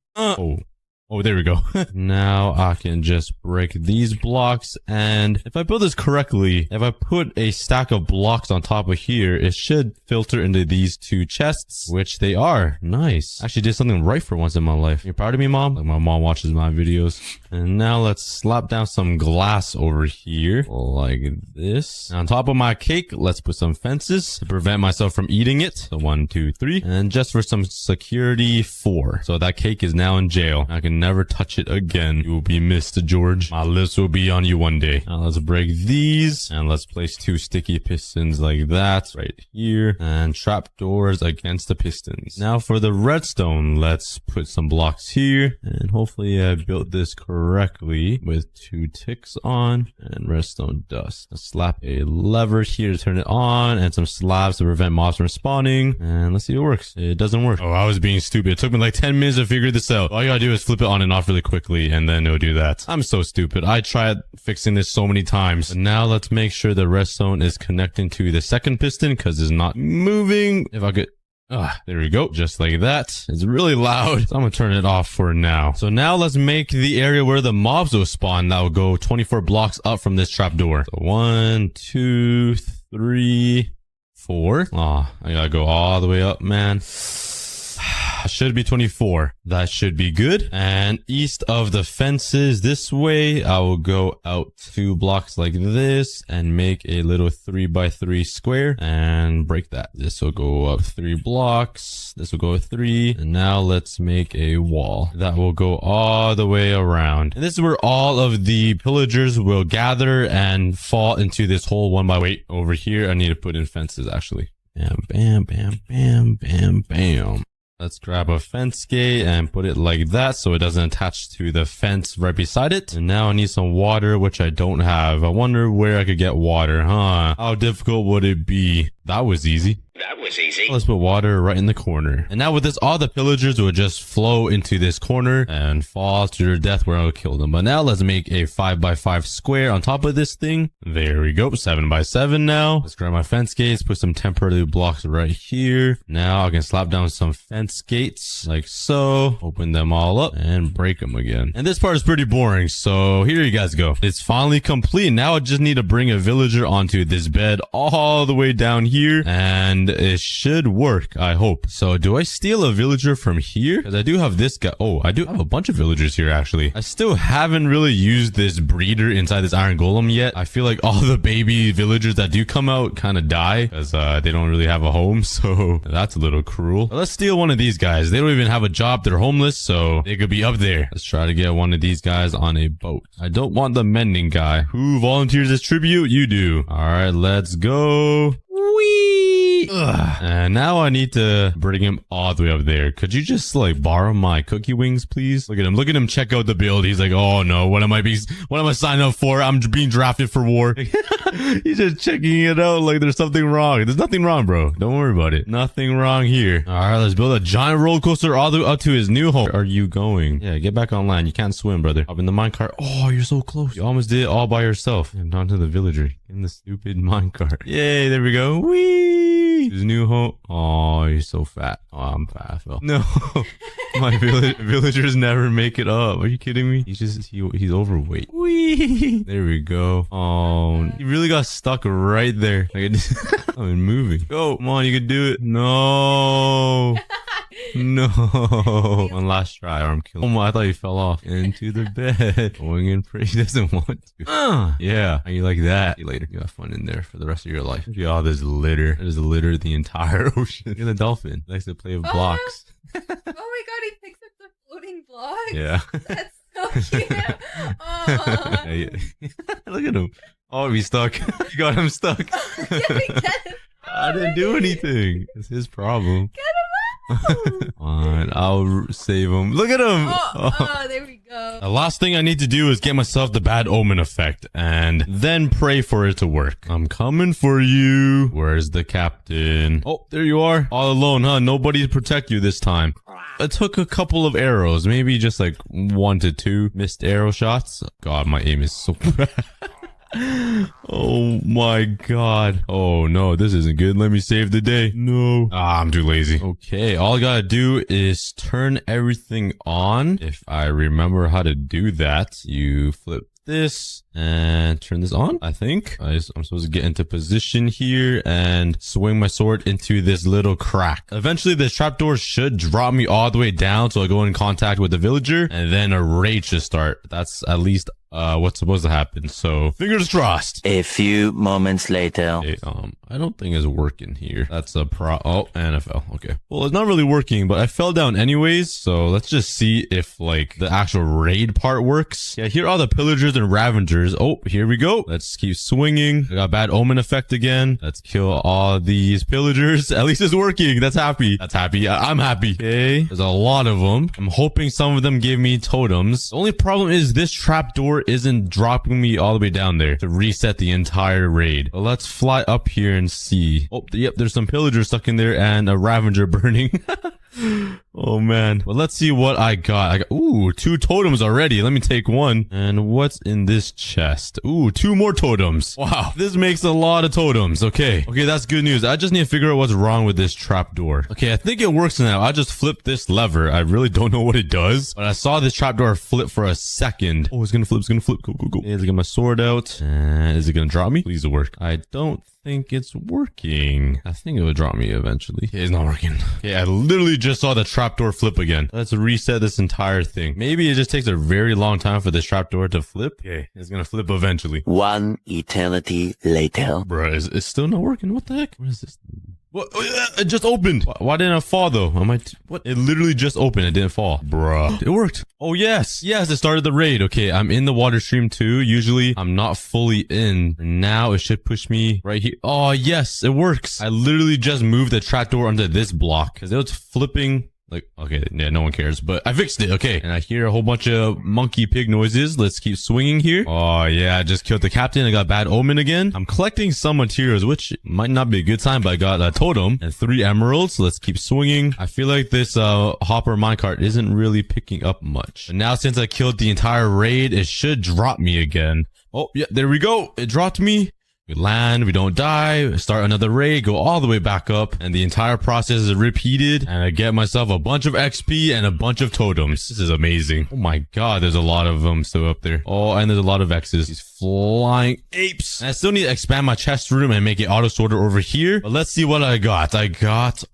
Oh, there we go. Now I can just break these blocks, and if I build this correctly, if I put a stack of blocks on top of here, it should filter into these 2 chests, which they are. Nice. Actually did something right for once in my life. You proud of me, Mom? Like my mom watches my videos. And now let's slap down some glass over here like this. And on top of my cake, let's put some fences to prevent myself from eating it. So 1, 2, 3. And just for some security, 4. So that cake is now in jail. I can never touch it again. You will be missed, George. My lips will be on you one day. Now let's break these and let's place 2 sticky pistons like that right here and trapdoors against the pistons. Now for the redstone, let's put some blocks here and hopefully I built this correctly with 2 ticks on and redstone dust. Let's slap a lever here to turn it on and some slabs to prevent mobs from spawning, and let's see if it works. It doesn't work. Oh, I was being stupid. It took me like 10 minutes to figure this out. All you gotta do is flip it on and off really quickly and then it'll do that. I'm so stupid. I tried fixing this so many times. But now let's make sure the redstone is connecting to the second piston because it's not moving. If I could... there we go. Just like that. It's really loud. So I'm gonna turn it off for now. So now let's make the area where the mobs will spawn. That will go 24 blocks up from this trapdoor. So 1, 2, 3, 4. I gotta go all the way up, man. Should be 24. That should be good. And east of the fences this way, I will go out 2 blocks like this and make a little 3x3 square and break that. This will go up 3 blocks. This will go 3. And now let's make a wall that will go all the way around. And this is where all of the pillagers will gather and fall into this hole one by wait. Over here, I need to put in fences actually. Bam, bam, bam, bam, bam, bam. Let's grab a fence gate and put it like that so it doesn't attach to the fence right beside it. And now I need some water, which I don't have. I wonder where I could get water, huh? How difficult would it be? That was easy. That was easy. Let's put water right in the corner. And now with this, all the pillagers will just flow into this corner and fall to their death where I'll kill them. But now let's make a 5x5 square on top of this thing. There we go. 7x7 now. Let's grab my fence gates, put some temporary blocks right here. Now I can slap down some fence gates like so. Open them all up and break them again. And this part is pretty boring. So here you guys go. It's finally complete. Now I just need to bring a villager onto this bed all the way down here. And it should work, I hope. So do I steal a villager from here? Because I do have this guy. Oh, I do have a bunch of villagers here actually. I still haven't really used this breeder inside this iron golem yet. I feel like all the baby villagers that do come out kind of die because they don't really have a home. So that's a little cruel. But let's steal one of these guys. They don't even have a job. They're homeless, so they could be up there. Let's try to get one of these guys on a boat. I don't want the mending guy. Who volunteers as tribute? You do. All right, let's go. Whee! And now I need to bring him all the way up there. Could you just like borrow my cookie wings, please? Look at him. Look at him check out the build. He's like, oh no, what am I signing up for? I'm being drafted for war. He's just checking it out like there's something wrong. There's nothing wrong, bro. Don't worry about it. Nothing wrong here. All right, let's build a giant roller coaster all the way up to his new home. Where are you going? Yeah, get back online. You can't swim, brother. Up in the minecart. Oh, you're so close. You almost did it all by yourself. And down to the villager in the stupid minecart. Yay, there we go. Whee! His new home. Oh, you're so fat. Oh, I'm fat, Phil. No, my villagers never make it up. Are you kidding me? He's overweight. Whee! There we go. Oh, he really got stuck right there. I've been moving. Go, come on, you can do it. No. No. One last try or I'm killing. Oh my, I thought he fell off into the bed. Going in pretty. He doesn't want to. Yeah. How you like that? See you later. You have fun in there for the rest of your life. Look at all this litter. There's litter the entire ocean. Look at the dolphin. He likes to play with blocks. Oh my god, he picks up the floating blocks. Yeah. That's so cute. Oh. Look at him. Oh, he's stuck. You got him stuck. I didn't do anything. It's his problem. Get him out. Fine, I'll save him. Look at him. Oh, there we go. The last thing I need to do is get myself the bad omen effect and then pray for it to work. I'm coming for you. Where's the captain? Oh, there you are. All alone, huh? Nobody to protect you this time. I took a couple of arrows, maybe just like 1 to 2 missed arrow shots. God, my aim is so bad. Oh my god. Oh no, this isn't good. Let me save the day. No. I'm too lazy. Okay, all I gotta do is turn everything on. If I remember how to do that, you flip this and turn this on. I think I'm supposed to get into position here and swing my sword into this little crack. Eventually this trapdoor should drop me all the way down so I go in contact with the villager and then a raid should start. That's at least what's supposed to happen. So fingers crossed. A few moments later. Okay, I don't think it's working here. That's a oh, and I fell. Okay. Well, it's not really working, but I fell down anyways. So let's just see if like the actual raid part works. Yeah, here are the pillagers and ravengers. Oh, here we go. Let's keep swinging. I got bad omen effect again. Let's kill all these pillagers. At least it's working. That's happy. That's happy. I'm happy. Okay. There's a lot of them. I'm hoping some of them give me totems. The only problem is this trapdoor isn't dropping me all the way down there to reset the entire raid. But let's fly up here and see. Oh, yep. There's some pillagers stuck in there and a ravenger burning. Oh man. Well, let's see what I got. Ooh, 2 totems already. Let me take one. And what's in this chest? Ooh, 2 more totems. Wow. This makes a lot of totems. Okay. Okay, that's good news. I just need to figure out what's wrong with this trapdoor. Okay, I think it works now. I just flipped this lever. I really don't know what it does, but I saw this trapdoor flip for a second. Oh, it's gonna flip. It's gonna flip. Go, go, go. Okay, let's get my sword out. And is it gonna drop me? Please work. I don't think it's working. I think it would drop me eventually. Okay, it's not working. Okay, I literally just saw the trapdoor flip again. Let's reset this entire thing. Maybe it just takes a very long time for this trapdoor to flip. Okay, it's gonna flip eventually. One eternity later. Bruh, it's still not working. What the heck? What is this? What? It just opened. Why didn't I fall though? What? It literally just opened. It didn't fall. Bruh. It worked. Oh yes. Yes, it started the raid. Okay, I'm in the water stream too. Usually I'm not fully in. Now it should push me right here. Oh yes, it works. I literally just moved the trapdoor onto this block because it was flipping. Like, okay, yeah, no one cares, but I fixed it. Okay. And I hear a whole bunch of monkey pig noises. Let's keep swinging here. Oh, yeah, I just killed the captain. I got bad omen again. I'm collecting some materials, which might not be a good time, but I got a totem and 3 emeralds. Let's keep swinging. I feel like this hopper minecart isn't really picking up much. But now since I killed the entire raid, it should drop me again. Oh, yeah, there we go. It dropped me. We land, we don't die, start another raid, go all the way back up, and the entire process is repeated, and I get myself a bunch of XP and a bunch of totems. This is amazing. Oh my god, there's a lot of them still up there. Oh, and there's a lot of X's. These flying apes. And I still need to expand my chest room and make it auto sorter over here, but let's see what I got.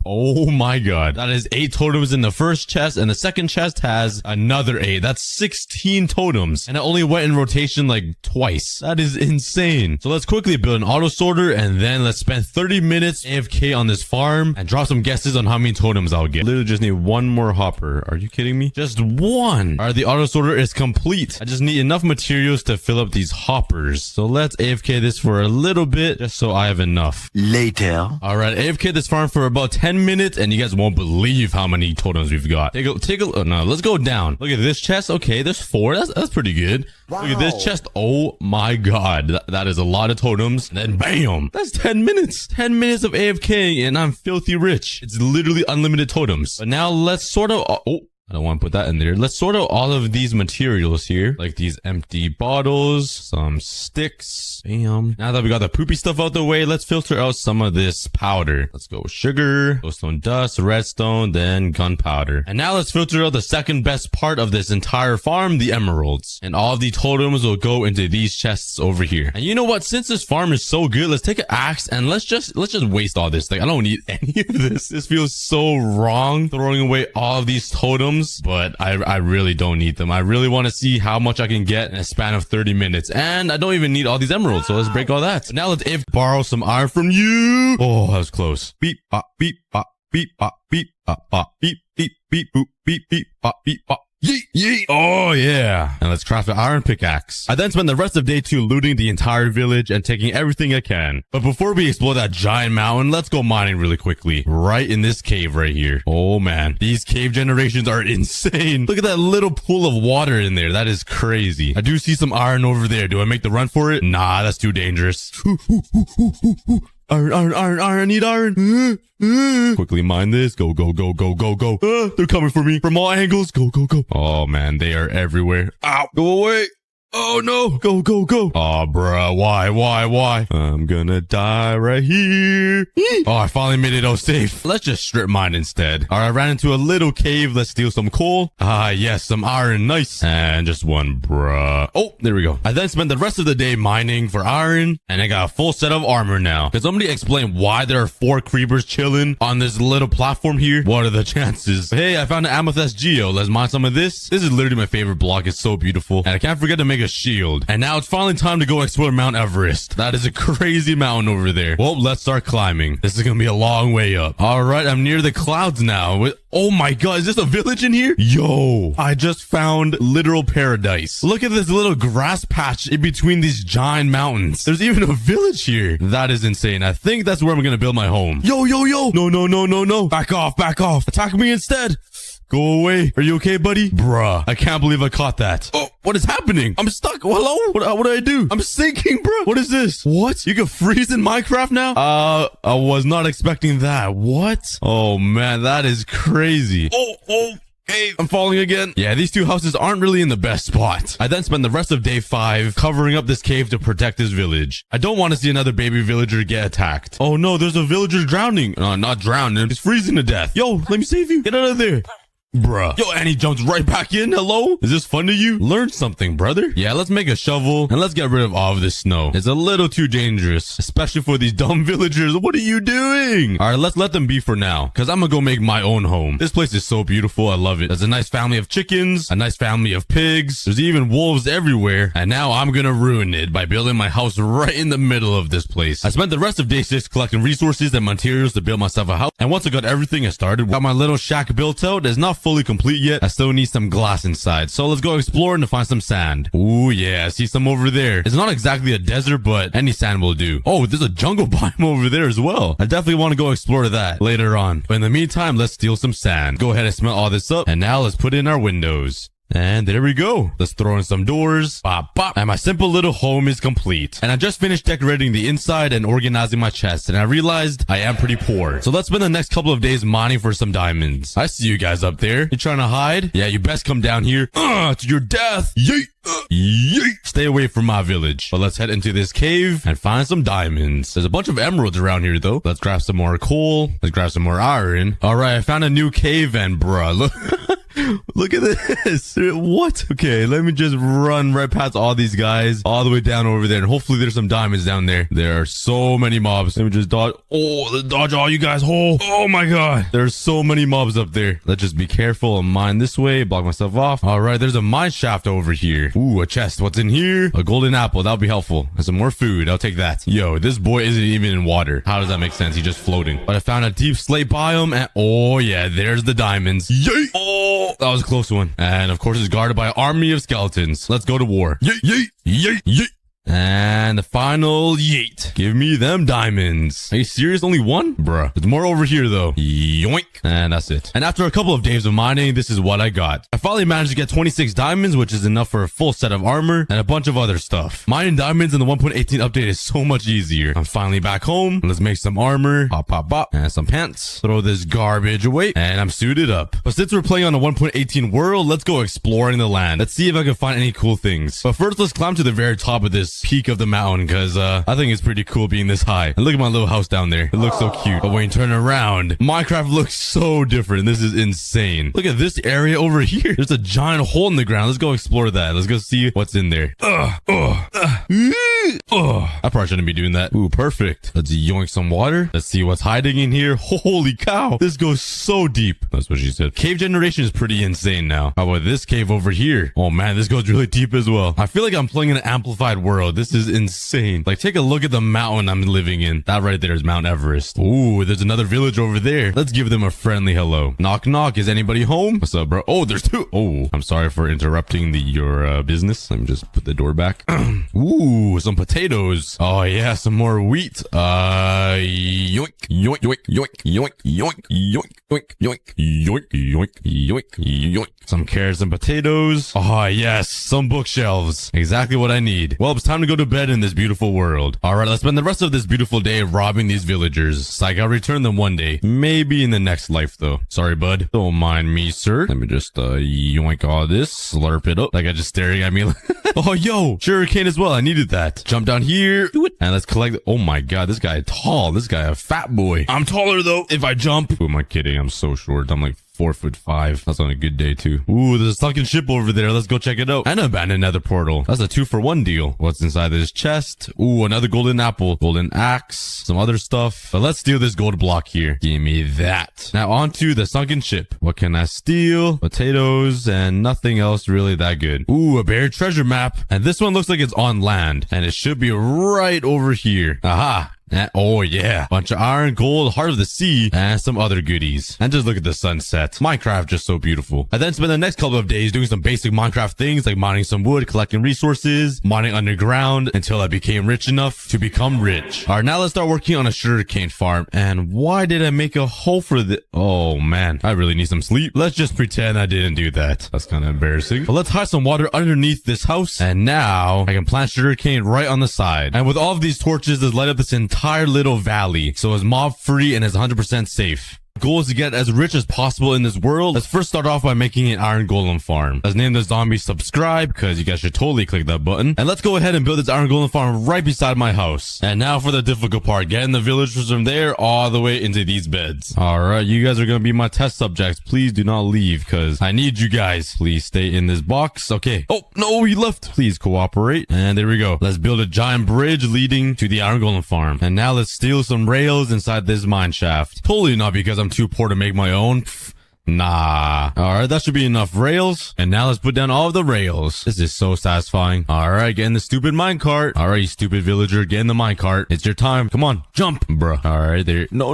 Oh my god, that is 8 totems in the first chest, and the second chest has another 8. That's 16 totems, and it only went in rotation like twice. That is insane. So let's quickly build an auto sorter, and then let's spend 30 minutes AFK on this farm and drop some guesses on how many totems I'll get. Literally just need 1 more hopper. Are you kidding me? Just 1. All right, the auto sorter is complete. I just need enough materials to fill up these hoppers. So let's AFK this for a little bit just so I have enough. Later. All right, AFK this farm for about 10 minutes, and you guys won't believe how many totems we've got. Take a oh, no, let's go down. Look at this chest. Okay, there's 4. That's pretty good. Wow. Look at this chest. Oh my god, that is a lot of totems. And then bam, that's 10 minutes. 10 minutes of AFK and I'm filthy rich. It's literally unlimited totems. But now let's sort of, oh, I don't want to put that in there. Let's sort out all of these materials here, like these empty bottles, some sticks. Bam. Now that we got the poopy stuff out the way, let's filter out some of this powder. Let's go sugar, glowstone dust, redstone, then gunpowder. And now let's filter out the second best part of this entire farm, the emeralds. And all of the totems will go into these chests over here. And you know what? Since this farm is so good, let's take an axe and let's just waste all this. Like, I don't need any of this. This feels so wrong, throwing away all of these totems. But I really don't need them. I really want to see how much I can get in a span of 30 minutes. And I don't even need all these emeralds. So let's break all that. So now let's borrow some iron from you. Oh, that was close. Beep, bop, beep, bop, beep, bop, beep, bop, bop, beep, beep, beep, boop, beep, beep, bop, beep, bop. Yeet, yeet. Oh, yeah. And let's craft an iron pickaxe. I then spend the rest of day 2 looting the entire village and taking everything I can. But before we explore that giant mountain, let's go mining really quickly. Right in this cave right here. Oh, man. These cave generations are insane. Look at that little pool of water in there. That is crazy. I do see some iron over there. Do I make the run for it? Nah, that's too dangerous. Iron, iron, iron, iron. I need iron. Quickly mine this. Go, go, go, go, go, go. They're coming for me from all angles. Go, go, go. Oh, man. They are everywhere. Ow. Go away. Oh, no. Go, go, go. Oh, bruh. Why? I'm gonna die right here. Oh, I finally made it all safe. Let's just strip mine instead. All right, I ran into a little cave. Let's steal some coal. Ah, yes, some iron. Nice. And just 1, bruh. Oh, there we go. I then spent the rest of the day mining for iron, and I got a full set of armor now. Can somebody explain why there are 4 creepers chilling on this little platform here? What are the chances? Hey, I found an amethyst geo. Let's mine some of this. This is literally my favorite block. It's so beautiful. And I can't forget to make make a shield. And now it's finally time to go explore Mount Everest. That is a crazy mountain over there. Well, let's start climbing. This is gonna be a long way up. All right, I'm near the clouds now. Oh my god, is this a village in here? Yo, I just found literal paradise. Look at this little grass patch in between these giant mountains. There's even a village here. That is insane. I think that's where I'm gonna build my home. Yo, yo, yo. No, no, no, no, no. Back off, back off. Attack me instead. Go away. Are you okay, buddy? Bruh, I can't believe I caught that. Oh, what is happening? I'm stuck. Hello? What did I do? I'm sinking, bruh. What is this? What? You can freeze in Minecraft now? I was not expecting that. What? Oh, man, that is crazy. Oh. Hey, I'm falling again. Yeah, these two houses aren't really in the best spot. I then spent the rest of day 5 covering up this cave to protect this village. I don't want to see another baby villager get attacked. Oh no, there's a villager drowning. Not drowning. He's freezing to death. Yo, let me save you. Get out of there. Bruh. Yo, and he jumps right back in. Hello? Is this fun to you? Learn something, brother. Yeah, let's make a shovel and let's get rid of all of this snow. It's a little too dangerous, especially for these dumb villagers. What are you doing? All right, let's let them be for now, because I'm gonna go make my own home. This place is so beautiful. I love it. There's a nice family of chickens, a nice family of pigs. There's even wolves everywhere. And now I'm gonna ruin it by building my house right in the middle of this place. I spent the rest of day 6 collecting resources and materials to build myself a house. And once I got everything I started, got my little shack built out. It's not fully complete yet. I still need some glass inside. So let's go exploring to find some sand. Ooh, yeah, I see some over there. It's not exactly a desert, but any sand will do. Oh, there's a jungle biome over there as well. I definitely want to go explore that later on. But in the meantime, let's steal some sand. Go ahead and smelt all this up. And now let's put in our windows. And there we go. Let's throw in some doors. Bop, bop. And my simple little home is complete. And I just finished decorating the inside and organizing my chest. And I realized I am pretty poor. So let's spend the next couple of days mining for some diamonds. I see you guys up there. You trying to hide? Yeah, you best come down here. To your death. Yeet. Yeet. Stay away from my village. But let's head into this cave and find some diamonds. There's a bunch of emeralds around here though. Let's grab some more coal. Let's grab some more iron. All right, I found a new cave and bruh, look. Look at this. What? Okay, let me just run right past all these guys all the way down over there. And hopefully there's some diamonds down there. There are so many mobs. Let me just dodge. Oh, let's dodge all you guys. Oh my god. There's so many mobs up there. Let's just be careful and mine this way. Block myself off. All right, there's a mine shaft over here. Ooh, a chest. What's in here? A golden apple. That'll be helpful. And some more food. I'll take that. Yo, this boy isn't even in water. How does that make sense? He's just floating. But I found a deep slate biome and oh yeah, there's the diamonds. Yay! Oh! That was a close one. And of course, it's guarded by an army of skeletons. Let's go to war. Yeet, yeet, yeet, yeet. And the final yeet. Give me them diamonds. Are you serious? Only one? Bruh. There's more over here though. Yoink. And that's it. And after a couple of days of mining, this is what I got. I finally managed to get 26 diamonds, which is enough for a full set of armor and a bunch of other stuff. Mining diamonds in the 1.18 update is so much easier. I'm finally back home. Let's make some armor. Pop, pop, pop. And some pants. Throw this garbage away. And I'm suited up. But since we're playing on a 1.18 world, let's go exploring the land. Let's see if I can find any cool things. But first, let's climb to the very top of this peak of the mountain because I think it's pretty cool being this high. And look at my little house down there. It looks so cute. But when you turn around, Minecraft looks so different. This is insane. Look at this area over here. There's a giant hole in the ground. Let's go explore that. Let's go see what's in there. I probably shouldn't be doing that. Ooh, perfect. Let's yoink some water. Let's see what's hiding in here. Holy cow. This goes so deep. That's what she said. Cave generation is pretty insane now. How about this cave over here? Oh man, this goes really deep as well. I feel like I'm playing in an amplified world. This is insane. Like, take a look at the mountain I'm living in. That right there is Mount Everest. Ooh, there's another village over there. Let's give them a friendly hello. Knock, knock. Is anybody home? What's up, bro? Oh, there's two. Oh, I'm sorry for interrupting your business. Let me just put the door back. Ooh, some potatoes. Oh yeah, some more wheat. Yoink, yoink, yoink, yoink, yoink, yoink, yoink, yoink, yoink, yoink, yoink, yoink, yoink. Some carrots and potatoes. Oh yes, some bookshelves. Exactly what I need. Well, it's time to go to bed in this beautiful world. All right, let's spend the rest of this beautiful day robbing these villagers. Psych, I'll return them one day. Maybe in the next life though. Sorry, bud. Don't mind me, sir. Let me just yoink all this, slurp it up. That guy just staring at me. Oh, yo, sugarcane as well. I needed that. Jump down here. Do it. And let's collect. Oh my god, this guy is tall. This guy a fat boy. I'm taller though if I jump. Who am I kidding? I'm so short. I'm like 4'5". That's on a good day too. Ooh, there's a sunken ship over there. Let's go check it out. And an abandoned nether portal. That's a 2-for-1 deal. What's inside this chest? Ooh, another golden apple, golden axe, some other stuff. But let's steal this gold block here. Give me that. Now on to the sunken ship. What can I steal? Potatoes and nothing else really that good. Ooh, a buried treasure map. And this one looks like it's on land. And it should be right over here. Aha. Oh yeah, bunch of iron, gold, heart of the sea, and some other goodies. And just look at the sunset. Minecraft just so beautiful. I then spent the next couple of days doing some basic Minecraft things like mining some wood, collecting resources, mining underground until I became rich enough to become rich. Alright, now let's start working on a sugarcane farm. And why did I make a hole for the— oh man, I really need some sleep. Let's just pretend I didn't do that. That's kind of embarrassing. But let's hide some water underneath this house. And now I can plant sugarcane right on the side. And with all of these torches, let's light up this entire little valley so it's mob free and is 100% safe. Goal is to get as rich as possible in this world. Let's first start off by making an iron golem farm. Let's name the zombie subscribe because you guys should totally click that button. And let's go ahead and build this iron golem farm right beside my house. And now for the difficult part, getting the villagers from there all the way into these beds. All right, you guys are going to be my test subjects. Please do not leave because I need you guys. Please stay in this box. Okay. Oh, no, he left. Please cooperate. And there we go. Let's build a giant bridge leading to the iron golem farm. And now let's steal some rails inside this mine shaft. Totally not because I'm too poor to make my own. Nah. Alright, that should be enough rails. And now let's put down all of the rails. This is so satisfying. Alright, get in the stupid minecart. Alright, you stupid villager, get in the minecart. It's your time. Come on, jump. Bruh. Alright, there. No.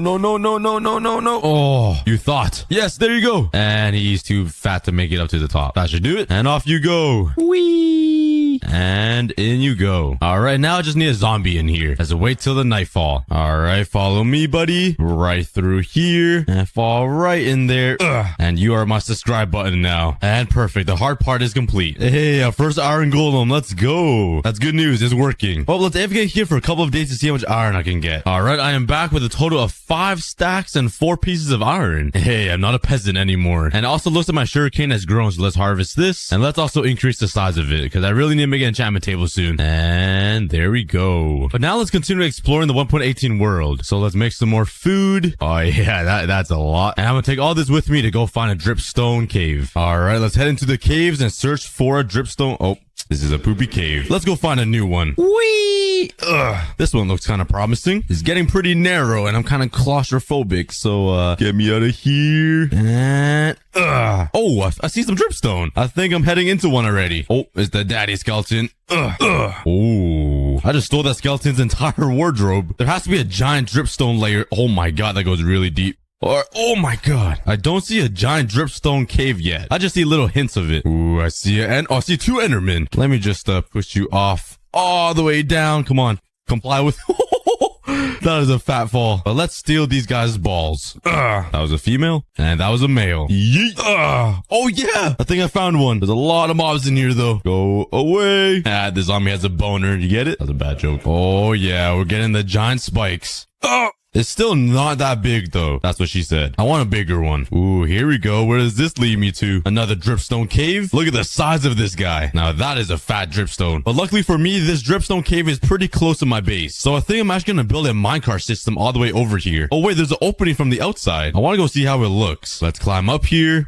Oh, you thought. Yes, there you go. And he's too fat to make it up to the top. That should do it. And off you go. Whee! And in you go. Alright, now I just need a zombie in here. Let's wait till the nightfall. Alright, follow me, buddy. Right through here. And fall right in there. Ugh. And you are my subscribe button now. And perfect. The hard part is complete. Hey, our first iron golem. Let's go. That's good news. It's working. Well, let's AFK here for a couple of days to see how much iron I can get. Alright, I am back with a total of 5 stacks and 4 pieces of iron. Hey, I'm not a peasant anymore. And it also looks like my sugarcane has grown, so let's harvest this. And let's also increase the size of it, because I really need to make an enchantment table soon. And there we go. But now let's continue exploring the 1.18 world. So let's make some more food. Oh yeah, that's a lot. And I'm gonna take all this with me to go find a dripstone cave. Alright, let's head into the caves and search for a dripstone. Oh, this is a poopy cave. Let's go find a new one. Whee! Ugh. This one looks kind of promising. It's getting pretty narrow and I'm kind of claustrophobic. So, get me out of here. And, oh, I see some dripstone. I think I'm heading into one already. Oh, it's the daddy skeleton. Oh, I just stole that skeleton's entire wardrobe. There has to be a giant dripstone layer. Oh my god, that goes really deep. Or, oh my god, I don't see a giant dripstone cave yet. I just see little hints of it. Ooh, I see it. And I see 2 endermen. Let me just push you off all the way down. Come on, comply with. That is a fat fall. But let's steal these guys' balls. That was a female and that was a male. Yeet. Oh yeah, I think I found one. There's a lot of mobs in here though. Go away. The zombie has a boner. You get it? That's a bad joke. Oh yeah, we're getting the giant spikes. It's still not that big though. That's what she said. I want a bigger one. Ooh, here we go. Where does this lead me to? Another dripstone cave? Look at the size of this guy. Now that is a fat dripstone. But luckily for me, this dripstone cave is pretty close to my base. So I think I'm actually gonna build a minecart system all the way over here. Oh wait, there's an opening from the outside. I wanna go see how it looks. Let's climb up here.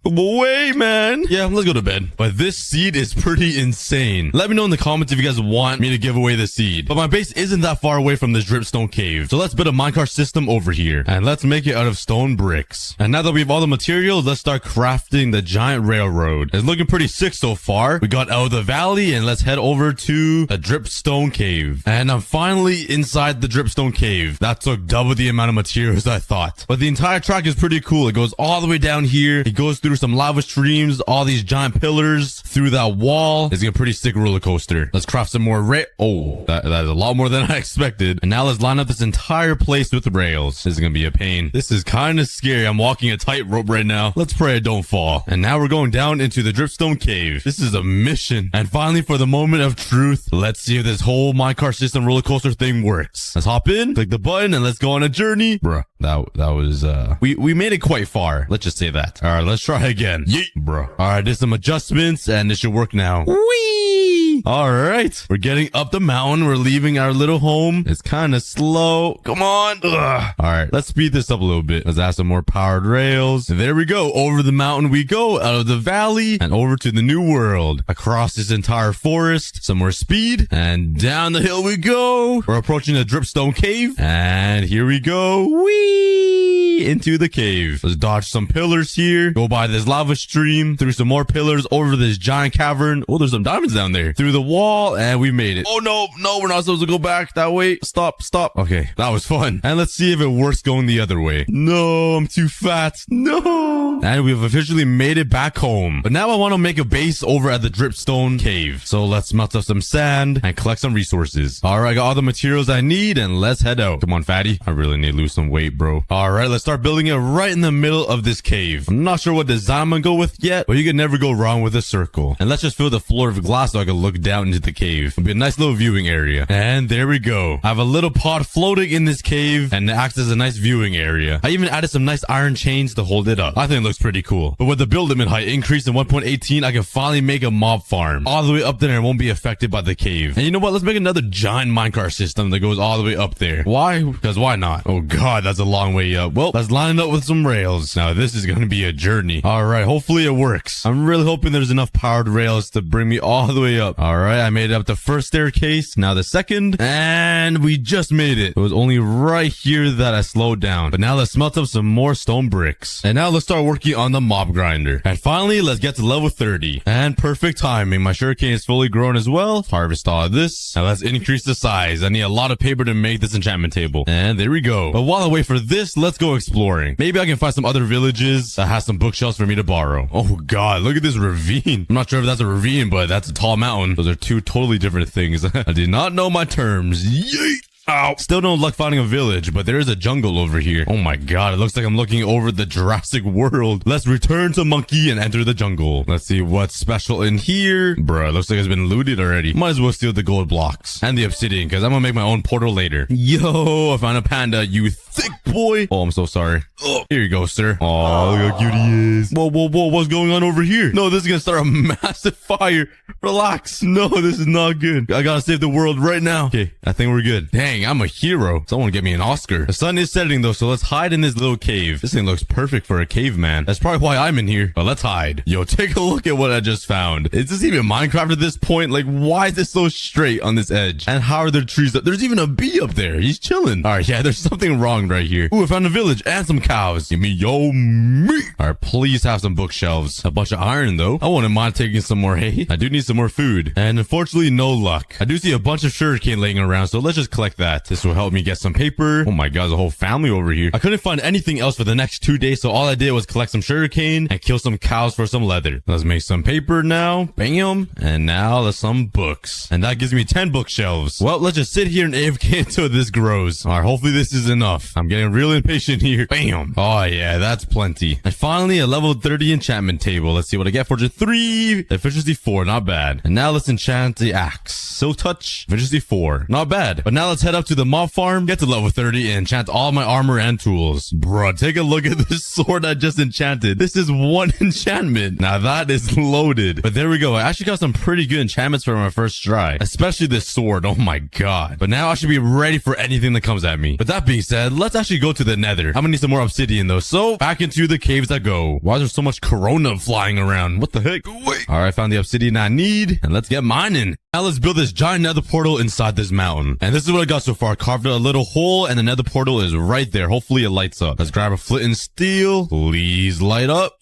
Away, man. Yeah, let's go to bed. But this seed is pretty insane. Let me know in the comments if you guys want me to give away the seed. But my base isn't that far away from this dripstone cave. So let's build a minecart system over here. And let's make it out of stone bricks. And now that we have all the materials, let's start crafting the giant railroad. It's looking pretty sick so far. We got out of the valley and let's head over to a dripstone cave. And I'm finally inside the dripstone cave. That took double the amount of materials I thought. But the entire track is pretty cool. It goes all the way down here. It goes through some lava streams, all these giant pillars, through that wall. It's a pretty sick roller coaster. Let's craft some more oh, that is a lot more than I expected. And now let's line up this entire place with rails. This is gonna be a pain. This is kind of scary. I'm walking a tightrope right now. Let's pray I don't fall. And now we're going down into the dripstone cave. This is a mission. And finally, for the moment of truth, let's see if this whole minecart system roller coaster thing works. Let's hop in, click the button, and let's go on a journey. Bruh, that was we made it quite far. Let's just say that. All right, let's try again. Yeet, bro. All right, there's some adjustments and it should work now. Whee! Whee! All right. We're getting up the mountain. We're leaving our little home. It's kind of slow. Come on. Ugh. All right. Let's speed this up a little bit. Let's add some more powered rails. And there we go. Over the mountain we go, out of the valley, and over to the new world. Across this entire forest. Some more speed. And down the hill we go. We're approaching the dripstone cave. And here we go. Whee! Into the cave. Let's dodge some pillars here. Go by this lava stream. Through some more pillars. Over this giant cavern. Oh, there's some diamonds down there. Through the wall. And we made it. Oh, no. No, we're not supposed to go back that way. Stop. Okay. That was fun. And let's see if it works going the other way. No, I'm too fat. No. And we've officially made it back home. But now I want to make a base over at the dripstone cave. So let's melt up some sand and collect some resources. All right, I got all the materials I need and let's head out. Come on, fatty. I really need to lose some weight, bro. All right, let's start building it right in the middle of this cave. I'm not sure what design I'm gonna go with yet, but you can never go wrong with a circle. And let's just fill the floor with glass so I can look down into the cave. It'll be a nice little viewing area. And there we go. I have a little pod floating in this cave and it acts as a nice viewing area. I even added some nice iron chains to hold it up. I think it looks pretty cool. But with the build limit height increased in 1.18, I can finally make a mob farm all the way up there and it won't be affected by the cave. And you know what? Let's make another giant minecart system that goes all the way up there. Why? Because why not? Oh god, that's a long way up. Well, let's line it up with some rails. Now this is going to be a journey. All right, hopefully it works. I'm really hoping there's enough powered rails to bring me all the way up. All right, I made it up the first staircase. Now the second. And we just made it. It was only right here that I slowed down. But now let's smelt up some more stone bricks. And now let's start working on the mob grinder. And finally, let's get to level 30. And perfect timing. My sugarcane is fully grown as well. Harvest all of this. Now let's increase the size. I need a lot of paper to make this enchantment table. And there we go. But while I wait for this, let's go exploring. Maybe I can find some other villages that has some bookshelves for me to borrow. Oh god, look at this ravine. I'm not sure if that's a ravine, but that's a tall mountain. Those are two totally different things. I did not know my terms. Yeet! Ow. Still no luck finding a village, but there is a jungle over here. Oh my god, it looks like I'm looking over the Jurassic World. Let's return to Monkey and enter the jungle. Let's see what's special in here. Bruh, looks like it's been looted already. Might as well steal the gold blocks and the obsidian, because I'm gonna make my own portal later. Yo, I found a panda, you thick boy. Oh, I'm so sorry. Oh, here you go, sir. Oh, look how cute he is. Whoa, what's going on over here? No, this is gonna start a massive fire. Relax. No, this is not good. I gotta save the world right now. Okay, I think we're good. Dang, I'm a hero. Someone get me an Oscar. The sun is setting though, so let's hide in this little cave. This thing looks perfect for a caveman. That's probably why I'm in here. But let's hide. Yo, take a look at what I just found. Is this even Minecraft at this point? Like, why is this so straight on this edge? And how are there trees up? There's even a bee up there. He's chilling. All right, yeah, there's something wrong right here. Ooh, I found a village and some cows. Give me yo meat. All right, please have some bookshelves. A bunch of iron though. I wouldn't mind taking some more hay. I do need some more food. And unfortunately, no luck. I do see a bunch of sugarcane laying around, so let's just collect that. This will help me get some paper. Oh my god, there's a whole family over here. I couldn't find anything else for the next 2 days, so all I did was collect some sugarcane and kill some cows for some leather. Let's make some paper now. Bam. And now let's some books. And that gives me 10 bookshelves. Well, let's just sit here and AFK until this grows. All right, hopefully this is enough. I'm getting real impatient here. Bam. Oh yeah, that's plenty. And finally, a level 30 enchantment table. Let's see what I get. Fortune 3, efficiency 4, not bad. And now let's enchant the axe. Silk touch, efficiency 4, not bad. But now let's head up to the mob farm, get to level 30, and enchant all my armor and tools. Bruh, take a look at this sword I just enchanted. This is one enchantment. Now that is loaded. But there we go. I actually got some pretty good enchantments for my first try, especially this sword. Oh my god. But now I should be ready for anything that comes at me. But that being said, let's actually go to the nether. I'm gonna need some more obsidian though. So back into the caves I go. Why is there so much corona flying around? What the heck? Wait. All right, found the obsidian I need, and let's get mining. Now let's build this giant nether portal inside this mountain. And this is what I got so far. Carved out a little hole and the nether portal is right there. Hopefully it lights up. Let's grab a flint and steel. Please light up.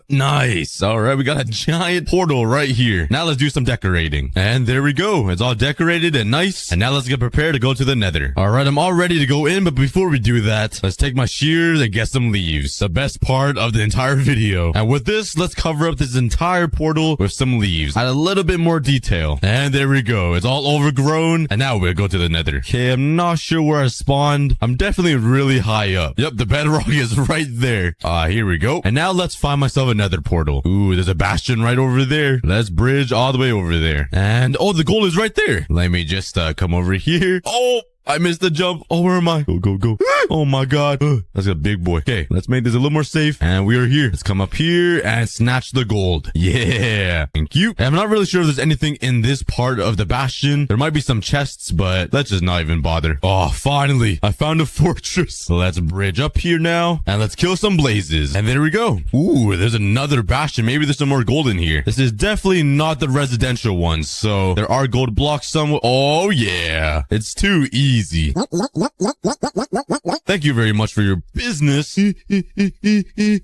Nice. All right, we got a giant portal right here. Now let's do some decorating. And there we go. It's all decorated and nice. And now let's get prepared to go to the nether. All right, I'm all ready to go in, but before we do that, let's take my shears and get some leaves. The best part of the entire video. And with this, let's cover up this entire portal with some leaves. Add a little bit more detail. And there we go. It's all overgrown. And now we'll go to the nether. Okay, I'm not sure where I spawned. I'm definitely really high up. Yep, the bedrock is right there. Here we go. And now let's find myself another portal. Ooh, there's a bastion right over there. Let's bridge all the way over there. And oh, the gold is right there. Let me just come over here. Oh, I missed the jump. Oh, where am I? Go, go, go. Oh my God. That's a big boy. Okay, let's make this a little more safe. And we are here. Let's come up here and snatch the gold. Yeah. Thank you. I'm not really sure if there's anything in this part of the bastion. There might be some chests, but let's just not even bother. Oh, finally. I found a fortress. Let's bridge up here now. And let's kill some blazes. And there we go. Ooh, there's another bastion. Maybe there's some more gold in here. This is definitely not the residential one. So there are gold blocks somewhere. Oh, yeah. It's too easy. Thank you very much for your business.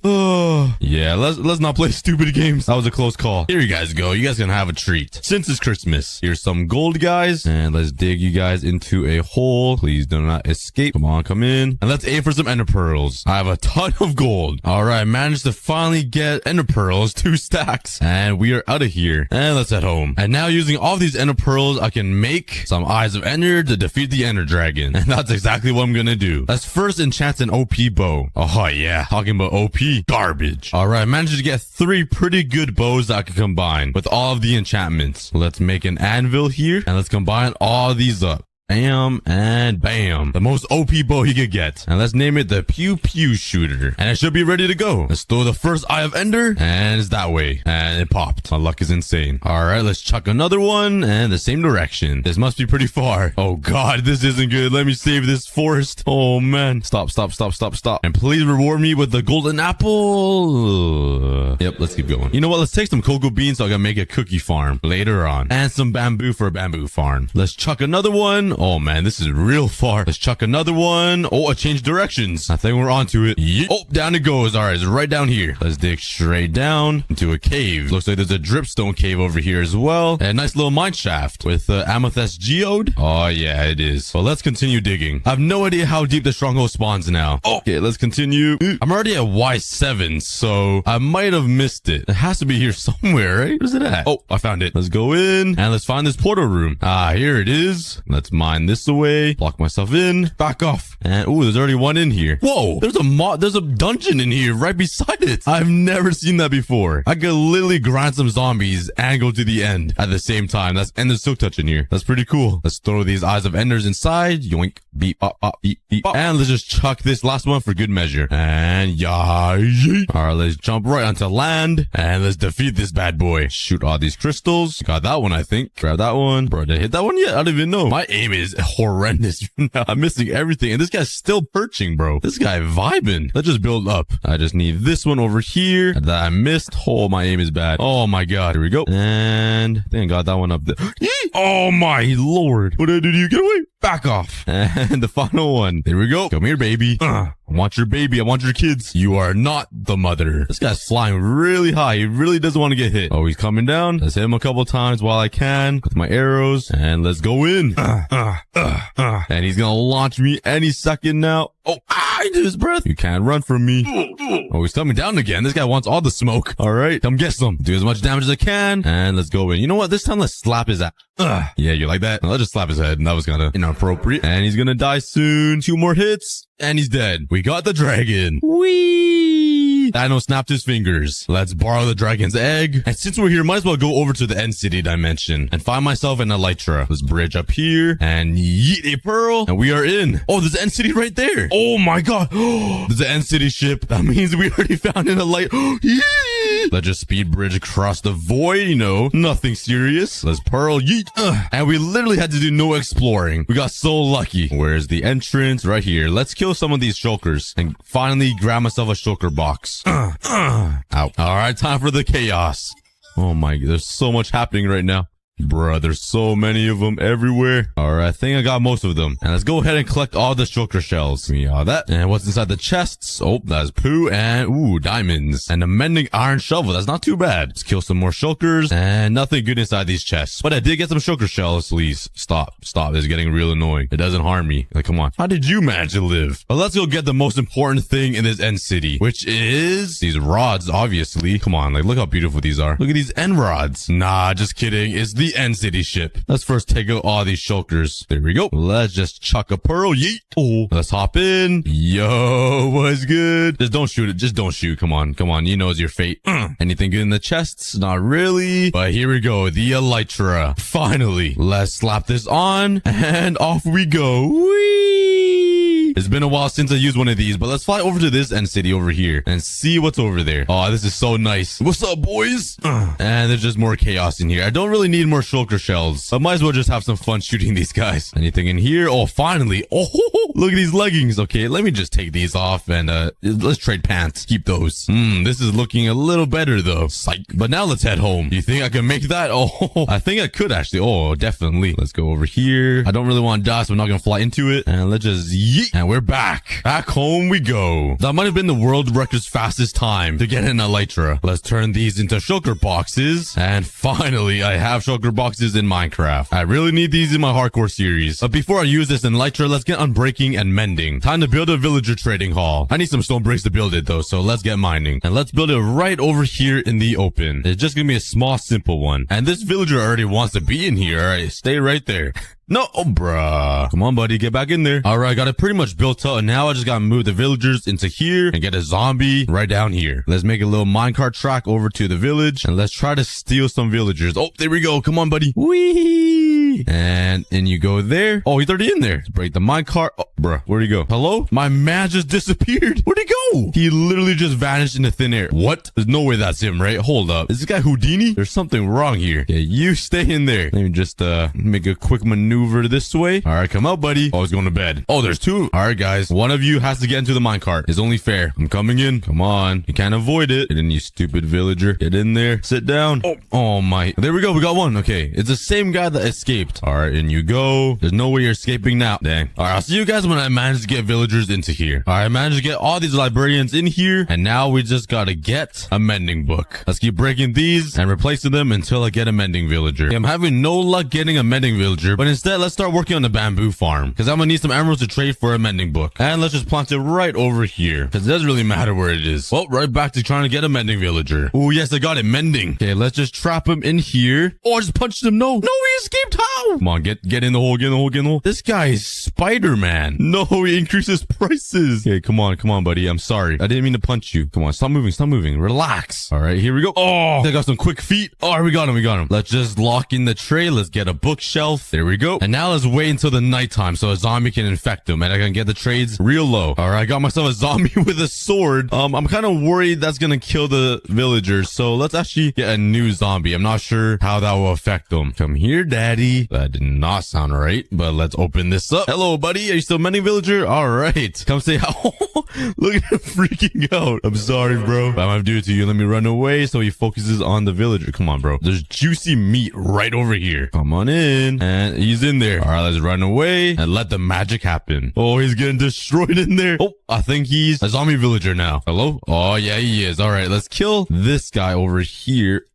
Oh, yeah, let's not play stupid games. That was a close call. Here you guys go. You guys can have a treat. Since it's Christmas, here's some gold, guys. And let's dig you guys into a hole. Please do not escape. Come on, come in. And let's aim for some ender pearls. I have a ton of gold. All right, managed to finally get ender pearls, 2 stacks. And we are out of here. And let's head home. And now using all these ender pearls, I can make some eyes of ender to defeat the ender dragon. And that's exactly what I'm gonna do. Let's first enchant an OP bow. Oh yeah, talking about OP garbage. All right, I managed to get 3 pretty good bows that I can combine with all of the enchantments. Let's make an anvil here and let's combine all these up. Bam and bam. The most OP bow you could get. And let's name it the Pew Pew Shooter. And it should be ready to go. Let's throw the first Eye of Ender. And it's that way. And it popped. My luck is insane. Alright, let's chuck another one. And the same direction. This must be pretty far. Oh god, this isn't good. Let me save this forest. Oh man. Stop. And please reward me with the golden apple. Yep, let's keep going. You know what? Let's take some cocoa beans so I can make a cookie farm later on. And some bamboo for a bamboo farm. Let's chuck another one. Oh man, this is real far. Let's chuck another one. Oh, I changed directions. I think we're onto it. Yeet. Oh, down it goes. All right, it's right down here. Let's dig straight down into a cave. Looks like there's a dripstone cave over here as well. And a nice little mine shaft with amethyst geode. Oh yeah, it is. Well, let's continue digging. I have no idea how deep the stronghold spawns now. Okay, let's continue. I'm already at Y7, so I might have missed it. It has to be here somewhere, right? Where's it at? Oh, I found it. Let's go in and let's find this portal room. Ah, here it is. Let's mine this away, block myself in, back off. And ooh, there's already one in here. Whoa, there's a dungeon in here right beside it. I've never seen that before. I could literally grind some zombies and go to the end at the same time. And there's silk touch in here. That's pretty cool. Let's throw these eyes of enders inside. Yoink, beep, pop, beep, pop. And let's just chuck this last one for good measure. And yeah, yeet. All right, let's jump right onto land and let's defeat this bad boy. Shoot all these crystals. Got that one, I think. Grab that one. Bro, did I hit that one yet? I don't even know. My aim is horrendous. I'm missing everything. And this guy's still perching, bro. This guy vibing. Let's just build up. I just need this one over here that I missed. Oh, my aim is bad. Oh my god. Here we go. And I think I got that one up there. Oh my lord. What did I do to you? Get away. Back off. And the final one. There we go. Come here, baby. I want your baby. I want your kids. You are not the mother. This guy's flying really high. He really doesn't want to get hit. Oh, he's coming down. Let's hit him a couple times while I can with my arrows. And let's go in. And he's gonna launch me any second now. Oh, I do his breath. You can't run from me. Oh, he's coming down again. This guy wants all the smoke. All right, come get some. Do as much damage as I can. And let's go in. You know what? This time let's slap his ass. Yeah, you like that? Let's just slap his head. And that was kind of inappropriate. And he's gonna die soon. 2 more hits. And he's dead. We got the dragon. Whee! Thanos snapped his fingers. Let's borrow the dragon's egg. And since we're here, might as well go over to the end city dimension and find myself an elytra. Let's bridge up here and yeet a pearl. And we are in. Oh, there's the end city right there. Oh my god. There's an end city ship. That means we already found an elytra. Let's just speed bridge across the void, you know, nothing serious. Let's pearl, yeet. And we literally had to do no exploring. We got so lucky. Where's the entrance? Right here. Let's kill some of these shulkers and finally grab myself a shulker box. Ow. All right, time for the chaos. Oh my, there's so much happening right now. Bruh, there's so many of them everywhere. All right, I think I got most of them. And let's go ahead and collect all the shulker shells. Give me all that. And what's inside the chests? Oh, that's poo and, ooh, diamonds. And a mending iron shovel. That's not too bad. Let's kill some more shulkers. And nothing good inside these chests. But I did get some shulker shells. Please, stop. This is getting real annoying. It doesn't harm me. Like, come on. How did you manage to live? But let's go get the most important thing in this end city, which is these rods, obviously. Come on, like, look how beautiful these are. Look at these end rods. Nah, just kidding. It's the the end city ship. Let's first take out all these shulkers. There we go. Let's just chuck a pearl. Yeet. Oh, let's hop in. Yo, what's good? Just don't shoot it. Just don't shoot. Come on. Come on. You know it's your fate. Anything good in the chests? Not really. But here we go. The elytra. Finally. Let's slap this on and off we go. Whee! It's been a while since I used one of these, but let's fly over to this end city over here and see what's over there. Oh, this is so nice. What's up, boys? And there's just more chaos in here. I don't really need more shulker shells. I might as well just have some fun shooting these guys. Anything in here? Oh, finally. Oh, look at these leggings. Okay, let me just take these off and let's trade pants. Keep those. This is looking a little better though. Psych. But now let's head home. Do you think I can make that? Oh, I think I could actually. Oh, definitely. Let's go over here. I don't really want to die, so I'm not going to fly into it. And let's just yeet. And we're back. Back home we go. That might have been the world record's fastest time to get an elytra. Let's turn these into shulker boxes. And finally, I have shulker boxes in Minecraft. I really need these in my hardcore series. But before I use this elytra, let's get unbreaking and mending. Time to build a villager trading hall. I need some stone bricks to build it though, so let's get mining. And let's build it right over here in the open. It's just gonna be a small, simple one. And this villager already wants to be in here. All right, stay right there. No, oh, bruh. Come on, buddy. Get back in there. All right, got it pretty much built up. And now I just got to move the villagers into here and get a zombie right down here. Let's make a little minecart track over to the village. And let's try to steal some villagers. Oh, there we go. Come on, buddy. Whee! And in you go there. Oh, he's already in there. Let's break the minecart. Oh, bruh. Where'd he go? Hello? My man just disappeared. Where'd he go? He literally just vanished into thin air. What? There's no way that's him, right? Hold up. Is this guy Houdini? There's something wrong here. Yeah, you stay in there. Let me just make a quick maneuver this way. All right, come out, buddy. Oh, he's going to bed. Oh, there's two. All right, guys. One of you has to get into the minecart. It's only fair. I'm coming in. Come on. You can't avoid it. Get in, you stupid villager. Get in there. Sit down. Oh my. There we go. We got one. Okay. It's the same guy that escaped. All right, in you go. There's no way you're escaping now. Dang. All right, I'll see you guys when I manage to get villagers into here. All right, I managed to get all these librarians in here, and now we just got to get a mending book. Let's keep breaking these and replacing them until I get a mending villager. Okay, I'm having no luck getting a mending villager, but instead, let's start working on the bamboo farm because I'm gonna need some emeralds to trade for a mending book. And let's just plant it right over here because it doesn't really matter where it is. Well, right back to trying to get a mending villager. Oh, yes, I got it. Mending. Okay, let's just trap him in here. Oh, I just punched him. No, he escaped. How? Come on, get in the hole, get in the hole, get in the hole. This guy is Spider-Man. No, he increases prices. Okay, come on, buddy. I'm sorry. I didn't mean to punch you. Come on, stop moving. Relax. All right, here we go. Oh, I got some quick feet. Oh, we got him. Let's just lock in the tray. Let's get a bookshelf. There we go. And now let's wait until the nighttime so a zombie can infect them and I can get the trades real low. All right, I got myself a zombie with a sword. I'm kind of worried that's gonna kill the villagers, so let's actually get a new zombie. I'm not sure how that will affect them. Come here, daddy. That did not sound right, but let's open this up. Hello, buddy. Are you still mending, villager? All right, come say how. Look at him freaking out. I'm sorry, bro. I'm gonna do it to you. Let me run away so he focuses on the villager. Come on, bro. There's juicy meat right over here. Come on in. And he's in there. All right, let's run away and let the magic happen. Oh, he's getting destroyed in there. Oh, I think he's a zombie villager now. Hello? Oh, yeah, he is. All right, let's kill this guy over here.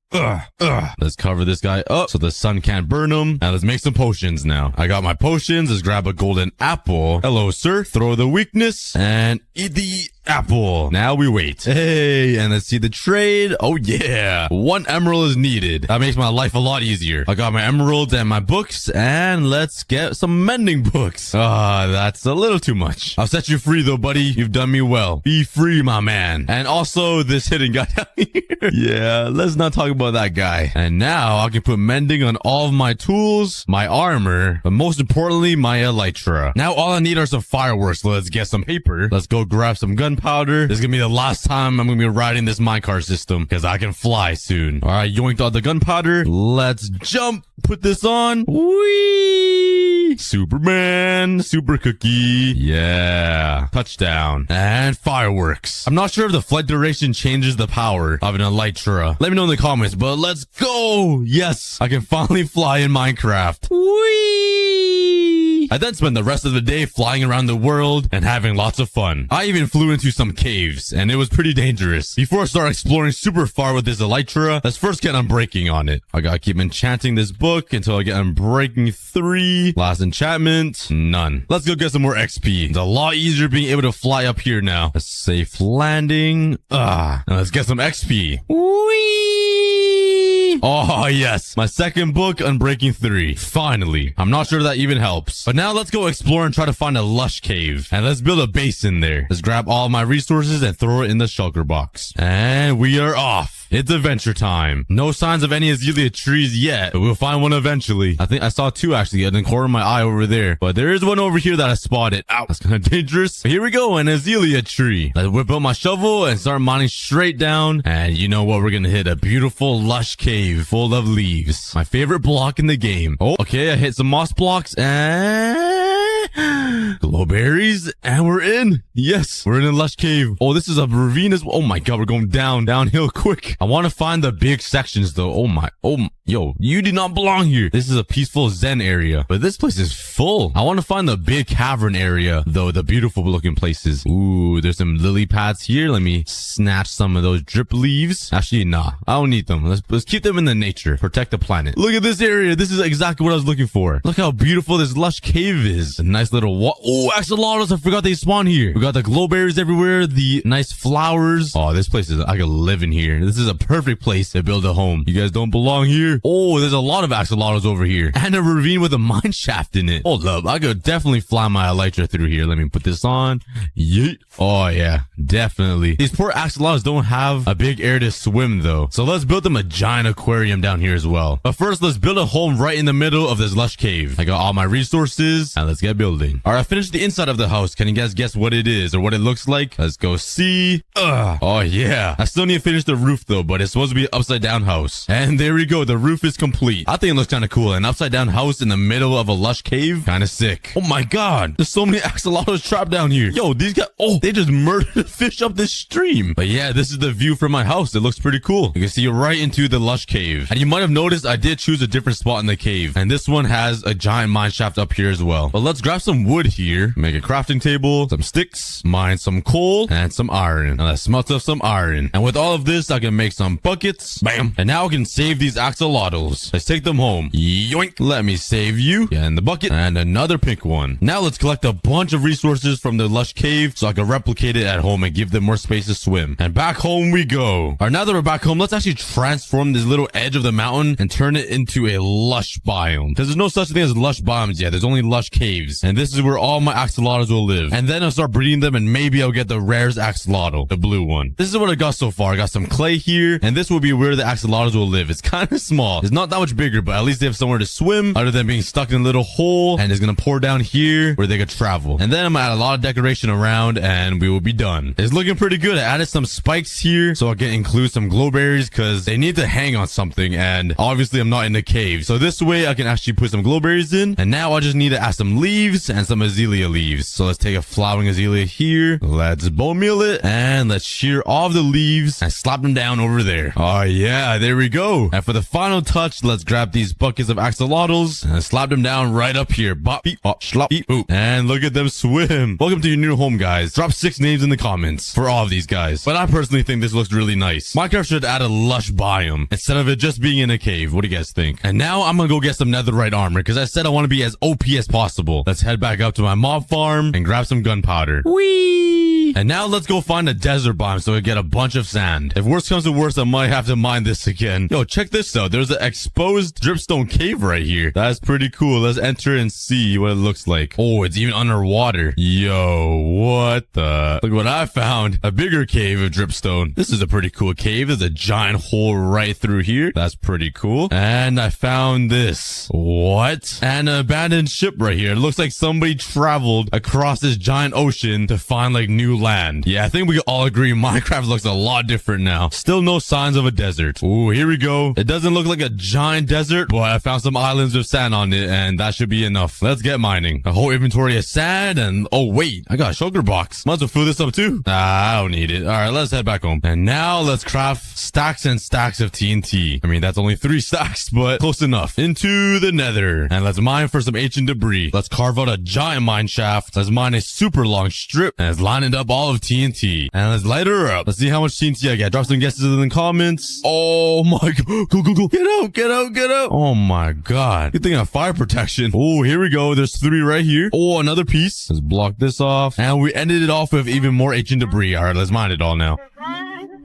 Let's cover this guy up so the sun can't burn him. And let's make some potions now. I got my potions. Let's grab a golden apple. Hello, sir. Throw the weakness and eat the apple. Now we wait. Hey, and let's see the trade. Oh yeah, 1 emerald is needed. That makes my life a lot easier. I got my emeralds and my books, and let's get some mending books. That's a little too much. I'll set you free though, buddy. You've done me well. Be free, my man. And also this hidden guy down here. Yeah, let's not talk about that guy. And now I can put mending on all of my tools, my armor, but most importantly, my elytra. Now all I need are some fireworks. Let's get some paper. Let's go grab some gunpowder. This is gonna be the last time I'm gonna be riding this minecart system because I can fly soon. All right, yoinked all the gunpowder. Let's jump. Put this on. Whee! Superman, super cookie. Yeah. Touchdown. And fireworks. I'm not sure if the flight duration changes the power of an elytra. Let me know in the comments, but let's go. Yes, I can finally fly in Minecraft. Whee! I then spent the rest of the day flying around the world and having lots of fun. I even flew into some caves, and it was pretty dangerous. Before I start exploring super far with this elytra, let's first get unbreaking on it. I gotta keep enchanting this book until I get unbreaking 3. Last enchantment, none. Let's go get some more XP. It's a lot easier being able to fly up here now. A safe landing. Now let's get some XP. Whee! me? Oh, yes. My second book, Unbreaking 3. Finally. I'm not sure that even helps. But now let's go explore and try to find a lush cave. And let's build a base in there. Let's grab all my resources and throw it in the shulker box. And we are off. It's adventure time. No signs of any azalea trees yet, but we'll find one eventually. I think I saw two actually in the corner of my eye over there. But there is one over here that I spotted. Ow, that's kind of dangerous. But here we go, an azalea tree. Let's whip out my shovel and start mining straight down. And you know what? We're gonna hit a beautiful lush cave full of leaves. My favorite block in the game. Oh, okay, I hit some moss blocks and glowberries, and we're in. Yes, we're in a lush cave. Oh, this is a ravine as well. Oh my god, we're going downhill quick. I want to find the big sections though. Yo, you do not belong here. This is a peaceful zen area, but this place is full. I want to find the big cavern area though, the beautiful looking places. Ooh, there's some lily pads here. Let me snatch some of those drip leaves. Actually, nah, I don't need them. Let's keep them in the nature. Protect the planet. Look at this area. This is exactly what I was looking for. Look how beautiful this lush cave is. A nice little oh, axolotls. I forgot they spawn here. We got the glowberries everywhere. The nice flowers. Oh, this place is, I could live in here. This is a perfect place to build a home. You guys don't belong here. Oh, there's a lot of axolotls over here. And a ravine with a mine shaft in it. Hold up. I could definitely fly my elytra through here. Let me put this on. Yeet. Oh, yeah. Definitely. These poor axolotls don't have a big area to swim, though. So let's build them a giant aquarium down here as well. But first, let's build a home right in the middle of this lush cave. I got all my resources, and let's get building. All right, I finished the inside of the house. Can you guys guess what it is or what it looks like? Let's go see. Oh, yeah. I still need to finish the roof, though, but it's supposed to be an upside down house. And there we go. The roof is complete. I think it looks kind of cool. An upside down house in the middle of a lush cave. Kind of sick. Oh my god. There's so many axolotls trapped down here. Yo, these guys. Oh, they just murdered a fish up this stream. But yeah, this is the view from my house. It looks pretty cool. You can see right into the lush cave. And you might have noticed I did choose a different spot in the cave. And this one has a giant mine shaft up here as well. But let's grab some wood here. Make a crafting table, some sticks, mine some coal, and some iron. Now let's smelt up some iron. And with all of this, I can make some buckets. Bam. And now I can save these axolotls. Let's take them home. Yoink. Let me save you. Yeah, and the bucket. And another pink one. Now let's collect a bunch of resources from the lush cave so I can replicate it at home and give them more space to swim. And back home we go. All right, now that we're back home, let's actually transform this little edge of the mountain and turn it into a lush biome. Because there's no such thing as lush biomes yet. There's only lush caves. And this is where all my axolotls will live. And then I'll start breeding them and maybe I'll get the rarest axolotl, the blue one. This is what I got so far. I got some clay here, and this will be where the axolotls will live. It's kind of small. It's not that much bigger, but at least they have somewhere to swim other than being stuck in a little hole, and it's gonna pour down here where they could travel. And then I'm gonna add a lot of decoration around and we will be done. It's looking pretty good. I added some spikes here so I can include some glowberries because they need to hang on something, and obviously I'm not in the cave. So this way I can actually put some glowberries in, and now I just need to add some leaves and some azalea leaves. So let's take a flowering azalea here. Let's bone meal it, and let's shear off the leaves and slap them down over there. Oh yeah, there we go. And for the final touch, let's grab these buckets of axolotls and slap them down right up here. Bop, beep, bop, slop, beep, boop. And look at them swim. Welcome to your new home, guys. Drop 6 names in the comments for all of these guys. But I personally think this looks really nice. Minecraft should add a lush biome instead of it just being in a cave. What do you guys think? And now I'm gonna go get some netherite armor because I said I want to be as OP as possible. Let's head back up to my mob farm and grab some gunpowder. Whee! And now let's go find a desert biome so we get a bunch of sand. If worst comes to worst, I might have to mine this again. Yo, check this out. There's an exposed dripstone cave right here. That's pretty cool. Let's enter and see what it looks like. Oh, it's even underwater. Yo, what the? Look what I found. A bigger cave of dripstone. This is a pretty cool cave. There's a giant hole right through here. That's pretty cool. And I found this. What? An abandoned ship right here. It looks like somebody traveled across this giant ocean to find like new land. Yeah, I think we can all agree Minecraft looks a lot different now. Still no signs of a desert. Ooh, here we go. It doesn't look like a giant desert, but I found some islands with sand on it, and that should be enough. Let's get mining. A whole inventory of sand, and oh wait, I got a sugar box. Might as well fill this up too. I don't need it. All right, let's head back home. And now let's craft stacks and stacks of TNT. I mean, that's only 3 stacks, but close enough. Into the nether. And let's mine for some ancient debris. Let's carve out a giant mine shaft. Let's mine a super long strip, and let's line it up all of TNT. And let's light her up. Let's see how much TNT I get. Drop some guesses in the comments. Oh my god. Go. Get out, get out, get out. Oh my god. Good thing I have fire protection. Oh, here we go. There's 3 right here. Oh, another piece. Let's block this off. And we ended it off with even more ancient debris. All right, let's mine it all now.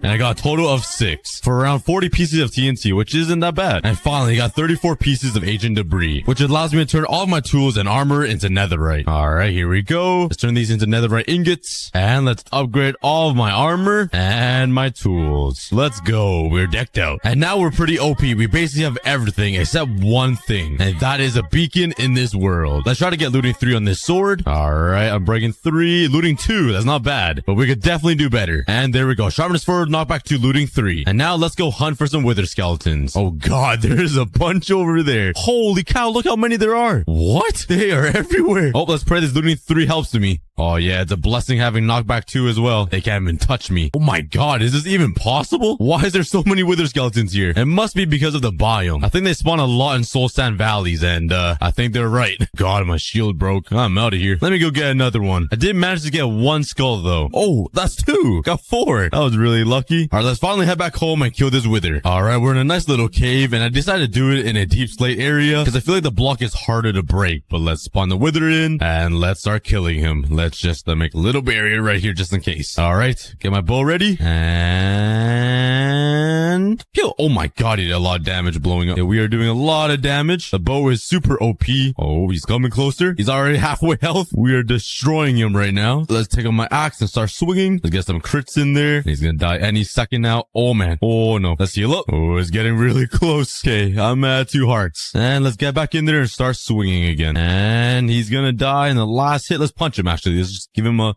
And I got a total of 6 for around 40 pieces of TNT, which isn't that bad. And finally, I got 34 pieces of ancient debris, which allows me to turn all of my tools and armor into netherite. All right, here we go. Let's turn these into netherite ingots. And let's upgrade all of my armor and my tools. Let's go. We're decked out. And now we're pretty OP. We basically have everything except one thing. And that is a beacon in this world. Let's try to get looting 3 on this sword. All right, I'm breaking 3. Looting 2. That's not bad. But we could definitely do better. And there we go. Sharpness 4, knockback 2, looting 3. And now let's go hunt for some wither skeletons. Oh god, there's a bunch over there. Holy cow, look how many there are. What? They are everywhere. Oh, let's pray this looting 3 helps me. Oh yeah, it's a blessing having knockback 2 as well. They can't even touch me. Oh my god, is this even possible? Why is there so many wither skeletons here? It must be because of the biome. I think they spawn a lot in Soul Sand Valleys, and I think they're right. God, my shield broke. I'm out of here. Let me go get another one. I did manage to get 1 skull though. Oh, that's 2. Got 4. That was really lucky. All right, let's finally head back home and kill this wither. All right, we're in a nice little cave, and I decided to do it in a deep slate area because I feel like the block is harder to break. But let's spawn the wither in, and let's start killing him. Let's just make a little barrier right here just in case. All right, get my bow ready and kill. Oh my god, he did a lot of damage blowing up. Yeah, we are doing a lot of damage. The bow is super OP. Oh, he's coming closer. He's already halfway health. We are destroying him right now. Let's take out my axe and start swinging. Let's get some crits in there. He's gonna die any second now. Oh man. Oh no. Let's heal up. Oh, it's getting really close. Okay, I'm at 2 hearts. And let's get back in there and start swinging again. And he's gonna die in the last hit. Let's punch him actually. Let's just give him a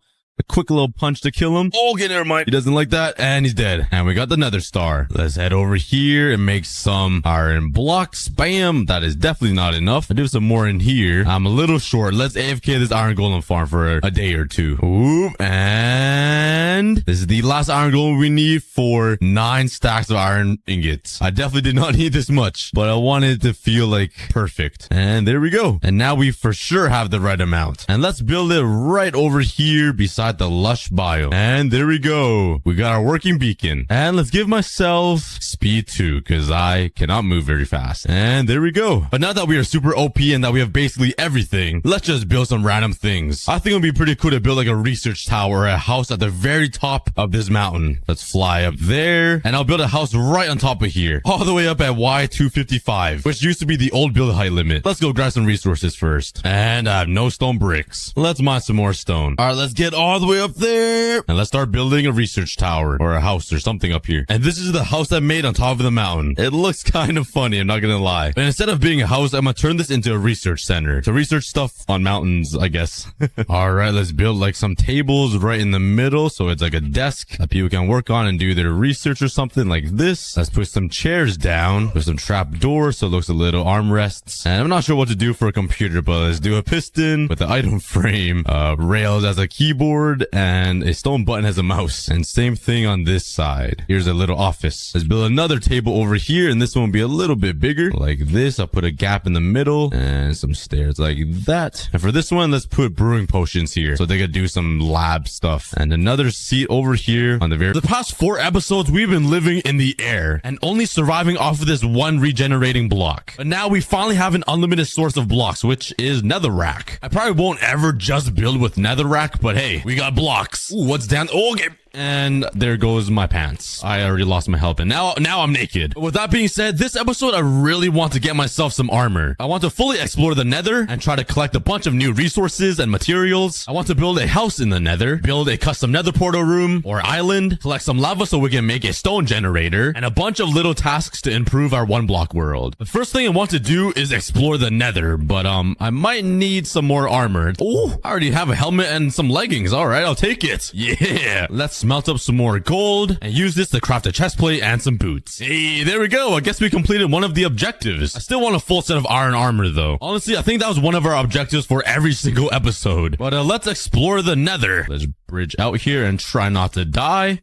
quick little punch to kill him. Oh, okay, never mind. He doesn't like that, and he's dead. And we got the nether star. Let's head over here and make some iron blocks. Bam! That is definitely not enough. I'll do some more in here. I'm a little short. Let's AFK this iron golem farm for a day or 2. Ooh, and this is the last iron golem we need for 9 stacks of iron ingots. I definitely did not need this much, but I wanted it to feel like perfect. And there we go. And now we for sure have the right amount. And let's build it right over here beside the lush biome. And there we go. We got our working beacon. And let's give myself speed 2 because I cannot move very fast. And there we go. But now that we are super OP and that we have basically everything, let's just build some random things. I think it would be pretty cool to build like a research tower or a house at the very top of this mountain. Let's fly up there. And I'll build a house right on top of here. All the way up at Y255, which used to be the old build height limit. Let's go grab some resources first. And I have no stone bricks. Let's mine some more stone. All right, let's get all the way up there. And let's start building a research tower or a house or something up here. And this is the house I made on top of the mountain. It looks kind of funny, I'm not gonna lie. And instead of being a house, I'm gonna turn this into a research center to research stuff on mountains, I guess. All right, let's build like some tables right in the middle. So it's like a desk that people can work on and do their research or something like this. Let's put some chairs down with some trap doors so it looks a little armrests. And I'm not sure what to do for a computer, but let's do a piston with the item frame, rails as a keyboard, and a stone button as a mouse. And same thing on this side. Here's a little office. Let's build another table over here, and this one will be a little bit bigger like this. I'll put a gap in the middle and some stairs like that. And for this one, let's put brewing potions here so they could do some lab stuff. And another seat over here on the past 4 episodes, we've been living in the air and only surviving off of this one regenerating block. But now we finally have an unlimited source of blocks, which is netherrack. I probably won't ever just build with netherrack, but hey, we got blocks. Ooh, what's down? Oh, okay. And there goes my pants. I already lost my help, and now I'm naked. But with that being said, this episode I really want to get myself some armor. I want to fully explore the nether and try to collect a bunch of new resources and materials. I want to build a house in the nether, build a custom nether portal room or island, collect some lava so we can make a stone generator, and a bunch of little tasks to improve our 1-block world. The first thing I want to do is explore the nether, but I might need some more armor. Oh, I already have a helmet and some leggings. All right, I'll take it. Yeah, let's smelt up some more gold and use this to craft a chest plate and some boots. Hey, there we go. I guess we completed one of the objectives. I still want a full set of iron armor though. Honestly, I think that was one of our objectives for every single episode. But let's explore the nether. Let's bridge out here and try not to die.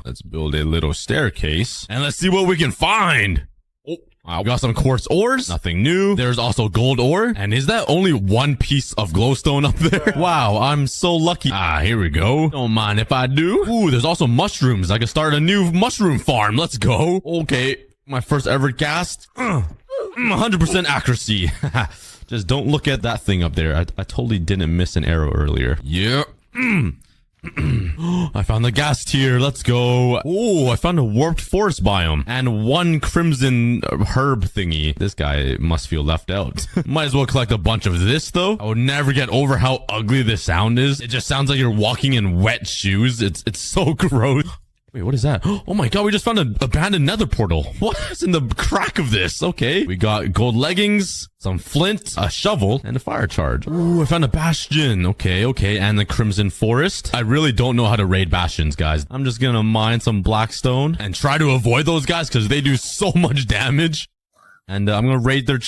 Let's build a little staircase and let's see what we can find. We got some quartz ores, nothing new. There's also gold ore. And is that only 1 piece of glowstone up there? Wow, I'm so lucky. Here we go. Don't mind if I do. Ooh, there's also mushrooms. I can start a new mushroom farm. Let's go. Okay, my first ever cast. 100% accuracy. Just don't look at that thing up there. I totally didn't miss an arrow earlier. Yeah. I found the gas tier. Let's go. Oh, I found a warped forest biome and one crimson herb thingy. This guy must feel left out. Might as well collect a bunch of this though. I would never get over how ugly this sound is. It just sounds like you're walking in wet shoes. It's so gross. Wait, what is that? Oh my god, we just found an abandoned nether portal. What is in the crack of this? Okay. We got gold leggings, some flint, a shovel, and a fire charge. Ooh, I found a bastion. Okay. And the crimson forest. I really don't know how to raid bastions, guys. I'm just gonna mine some blackstone and try to avoid those guys because they do so much damage. And I'm gonna raid their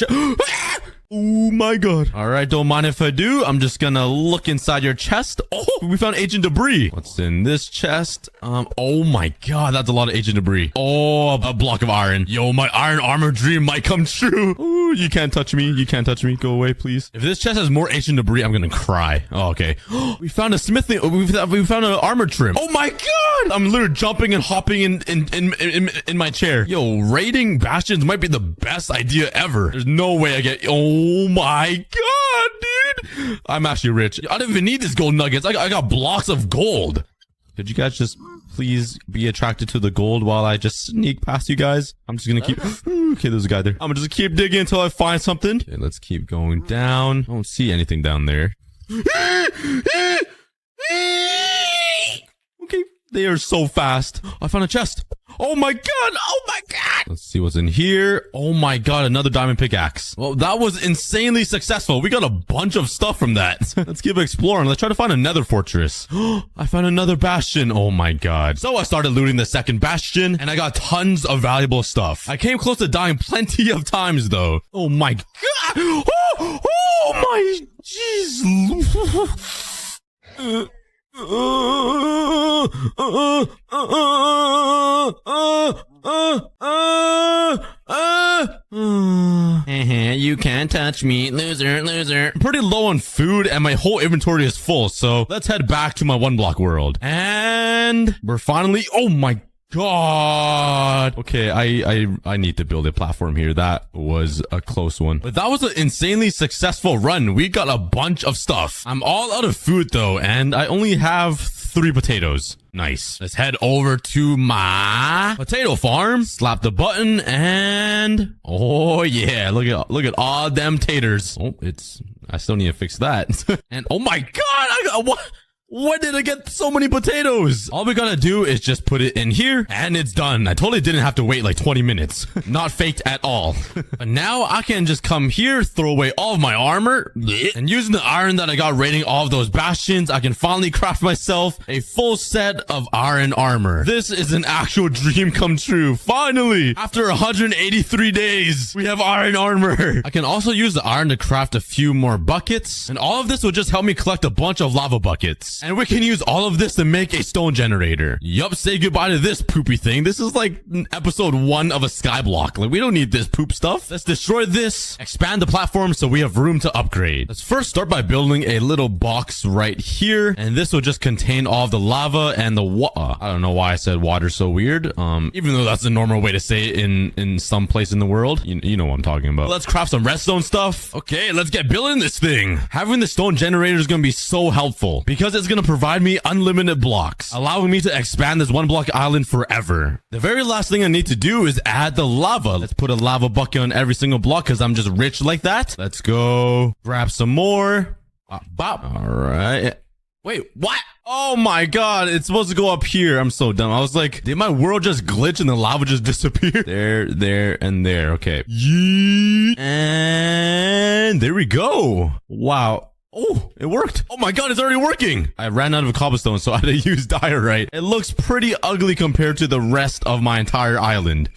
Oh my god. All right, don't mind if I do. I'm just gonna look inside your chest. Oh, we found ancient debris. What's in this chest? Oh my god, that's a lot of ancient debris. Oh, a block of iron. Yo, my iron armor dream might come true. Ooh, you can't touch me. You can't touch me. Go away, please. If this chest has more ancient debris, I'm gonna cry. Oh, okay. We found a smithing. We found an armor trim. Oh my god. I'm literally jumping and hopping in my chair. Yo, raiding bastions might be the best idea ever. There's no way I get... Oh my god, dude. I'm actually rich. I don't even need this gold nuggets. I got blocks of gold. Could you guys just please be attracted to the gold while I just sneak past you guys? I'm just gonna keep... Okay, there's a guy there. I'm gonna just keep digging until I find something. Okay, let's keep going down. I don't see anything down there. Okay, they are so fast. I found a chest. Oh my god! Oh my god! Let's see what's in here. Oh my god, another diamond pickaxe. Well, that was insanely successful. We got a bunch of stuff from that. Let's keep exploring. Let's try to find another fortress. I found another bastion. Oh my god. So I started looting the second bastion, and I got tons of valuable stuff. I came close to dying plenty of times, though. Oh my god! Oh my... Jeez. You can't touch me, loser. I'm pretty low on food and my whole inventory is full, so let's head back to my one block world. And we're finally... Oh my god. Okay, I need to build a platform here. That was a close one. But that was an insanely successful run. We got a bunch of stuff. I'm all out of food though, and I only have 3 potatoes. Nice. Let's head over to my potato farm. Slap the button and... Oh yeah, look at all them taters. Oh, I still need to fix that. And oh my god, I got... What? When did I get so many potatoes? All we gotta do is just put it in here and it's done. I totally didn't have to wait like 20 minutes. Not faked at all. But now I can just come here, throw away all of my armor, and using the iron that I got raiding all of those bastions, I can finally craft myself a full set of iron armor. This is an actual dream come true. Finally, after 183 days, we have iron armor. I can also use the iron to craft a few more buckets, and all of this will just help me collect a bunch of lava buckets. And we can use all of this to make a stone generator. Yup, say goodbye to this poopy thing. This is like episode 1 of a skyblock. Like, we don't need this poop stuff. Let's destroy this, expand the platform so we have room to upgrade. Let's first start by building a little box right here. And this will just contain all of the lava and the water. I don't know why I said water so weird. Even though that's the normal way to say it in some place in the world. You know what I'm talking about. Let's craft some redstone stuff. Okay, let's get building this thing. Having the stone generator is going to be so helpful because it's going to provide me unlimited blocks, allowing me to expand this one block island forever. The very last thing I need to do is add the lava. Let's put a lava bucket on every single block because I'm just rich like that. Let's go grab some more. Bop. All right. Wait, what? Oh my god, it's supposed to go up here. I'm so dumb. I was like, did my world just glitch and the lava just disappear? There, and there. Okay. Yeet. And there we go. Wow. Oh, it worked. Oh my god, it's already working. I ran out of cobblestone, so I had to use diorite. It looks pretty ugly compared to the rest of my entire island.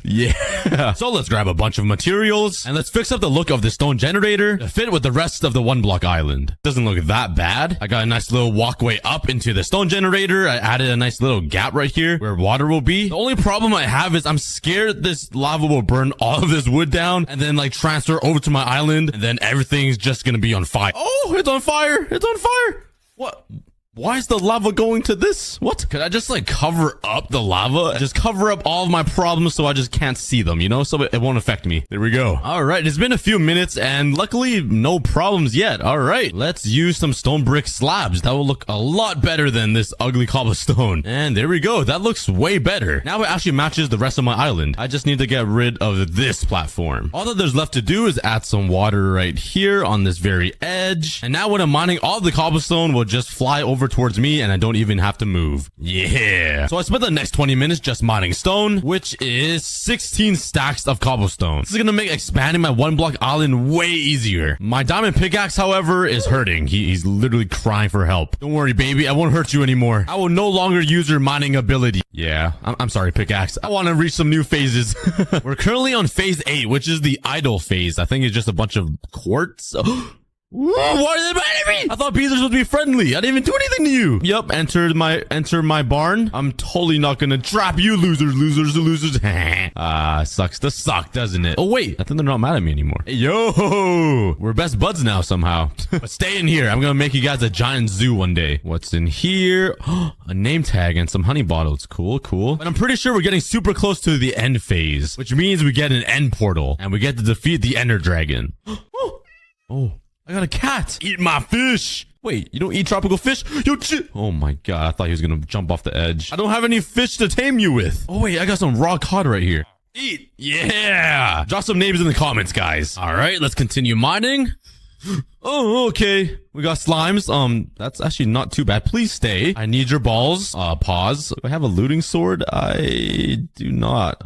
Yeah. So let's grab a bunch of materials and let's fix up the look of the stone generator to fit with the rest of the one block island. Doesn't look that bad. I got a nice little walkway up into the stone generator. I added a nice little gap right here where water will be. The only problem I have is I'm scared this lava will burn all of this wood down and then like transfer over to my island and then everything's just gonna be on fire. Oh, it's on fire. It's on fire. What? Why is the lava going to this? What? Could I just like cover up the lava? Just cover up all of my problems so I just can't see them, you know? So it won't affect me. There we go. All right, it's been a few minutes and luckily no problems yet. All right, let's use some stone brick slabs. That will look a lot better than this ugly cobblestone. And there we go. That looks way better. Now it actually matches the rest of my island. I just need to get rid of this platform. All that there's left to do is add some water right here on this very edge. And now when I'm mining, all the cobblestone will just fly over towards me and I don't even have to move. Yeah. So I spent the next 20 minutes just mining stone, which is 16 stacks of cobblestone. This is gonna make expanding my 1-block island way easier. My diamond pickaxe, however, is hurting. He's literally crying for help. Don't worry, baby. I won't hurt you anymore. I will no longer use your mining ability. Yeah, I'm sorry, pickaxe. I want to reach some new phases. We're currently on phase 8, which is the idle phase. I think it's just a bunch of quartz. Why are they mad at me? I thought bees are supposed to be friendly. I didn't even do anything to you. Yep, enter my barn. I'm totally not gonna trap you, losers. Sucks to suck, doesn't it? Oh wait, I think they're not mad at me anymore. Hey, yo, we're best buds now somehow. But stay in here. I'm gonna make you guys a giant zoo one day. What's in here? A name tag and some honey bottles. Cool. But I'm pretty sure we're getting super close to the end phase, which means we get an end portal and we get to defeat the Ender Dragon. Oh. I got a cat. Eat my fish. Wait, you don't eat tropical fish? Oh my god, I thought he was gonna jump off the edge. I don't have any fish to tame you with. Oh wait, I got some raw cod right here. Eat. Yeah. Drop some names in the comments, guys. All right, let's continue mining. Oh, okay. We got slimes. That's actually not too bad. Please stay. I need your balls. Pause. Do I have a looting sword? I do not.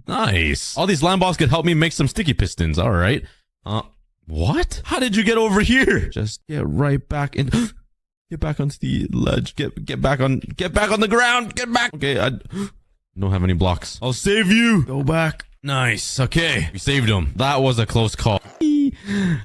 Nice. All these slime balls could help me make some sticky pistons. All right. What? How did you get over here? Just get right back in. Get back onto the ledge. Get back on the ground. Get back. Okay, I don't have any blocks. I'll save you. Go back. Nice. Okay, we saved him. That was a close call.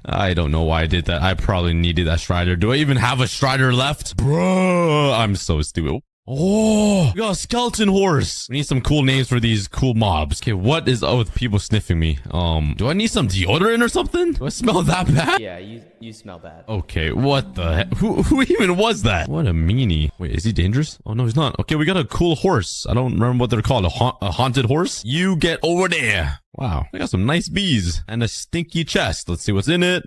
I don't know why I did that. I probably needed that strider. Do I even have a strider left? Bro, I'm so stupid. Oh, we got a skeleton horse. We need some cool names for these cool mobs. Okay, what is up with people sniffing me? Do I need some deodorant or something? Do I smell that bad? Yeah, you smell bad. Okay, what the heck? Who even was that? What a meanie. Wait, is he dangerous? Oh, no, he's not. Okay, we got a cool horse. I don't remember what they're called. A haunted horse? You get over there. Wow, I got some nice bees and a stinky chest. Let's see what's in it.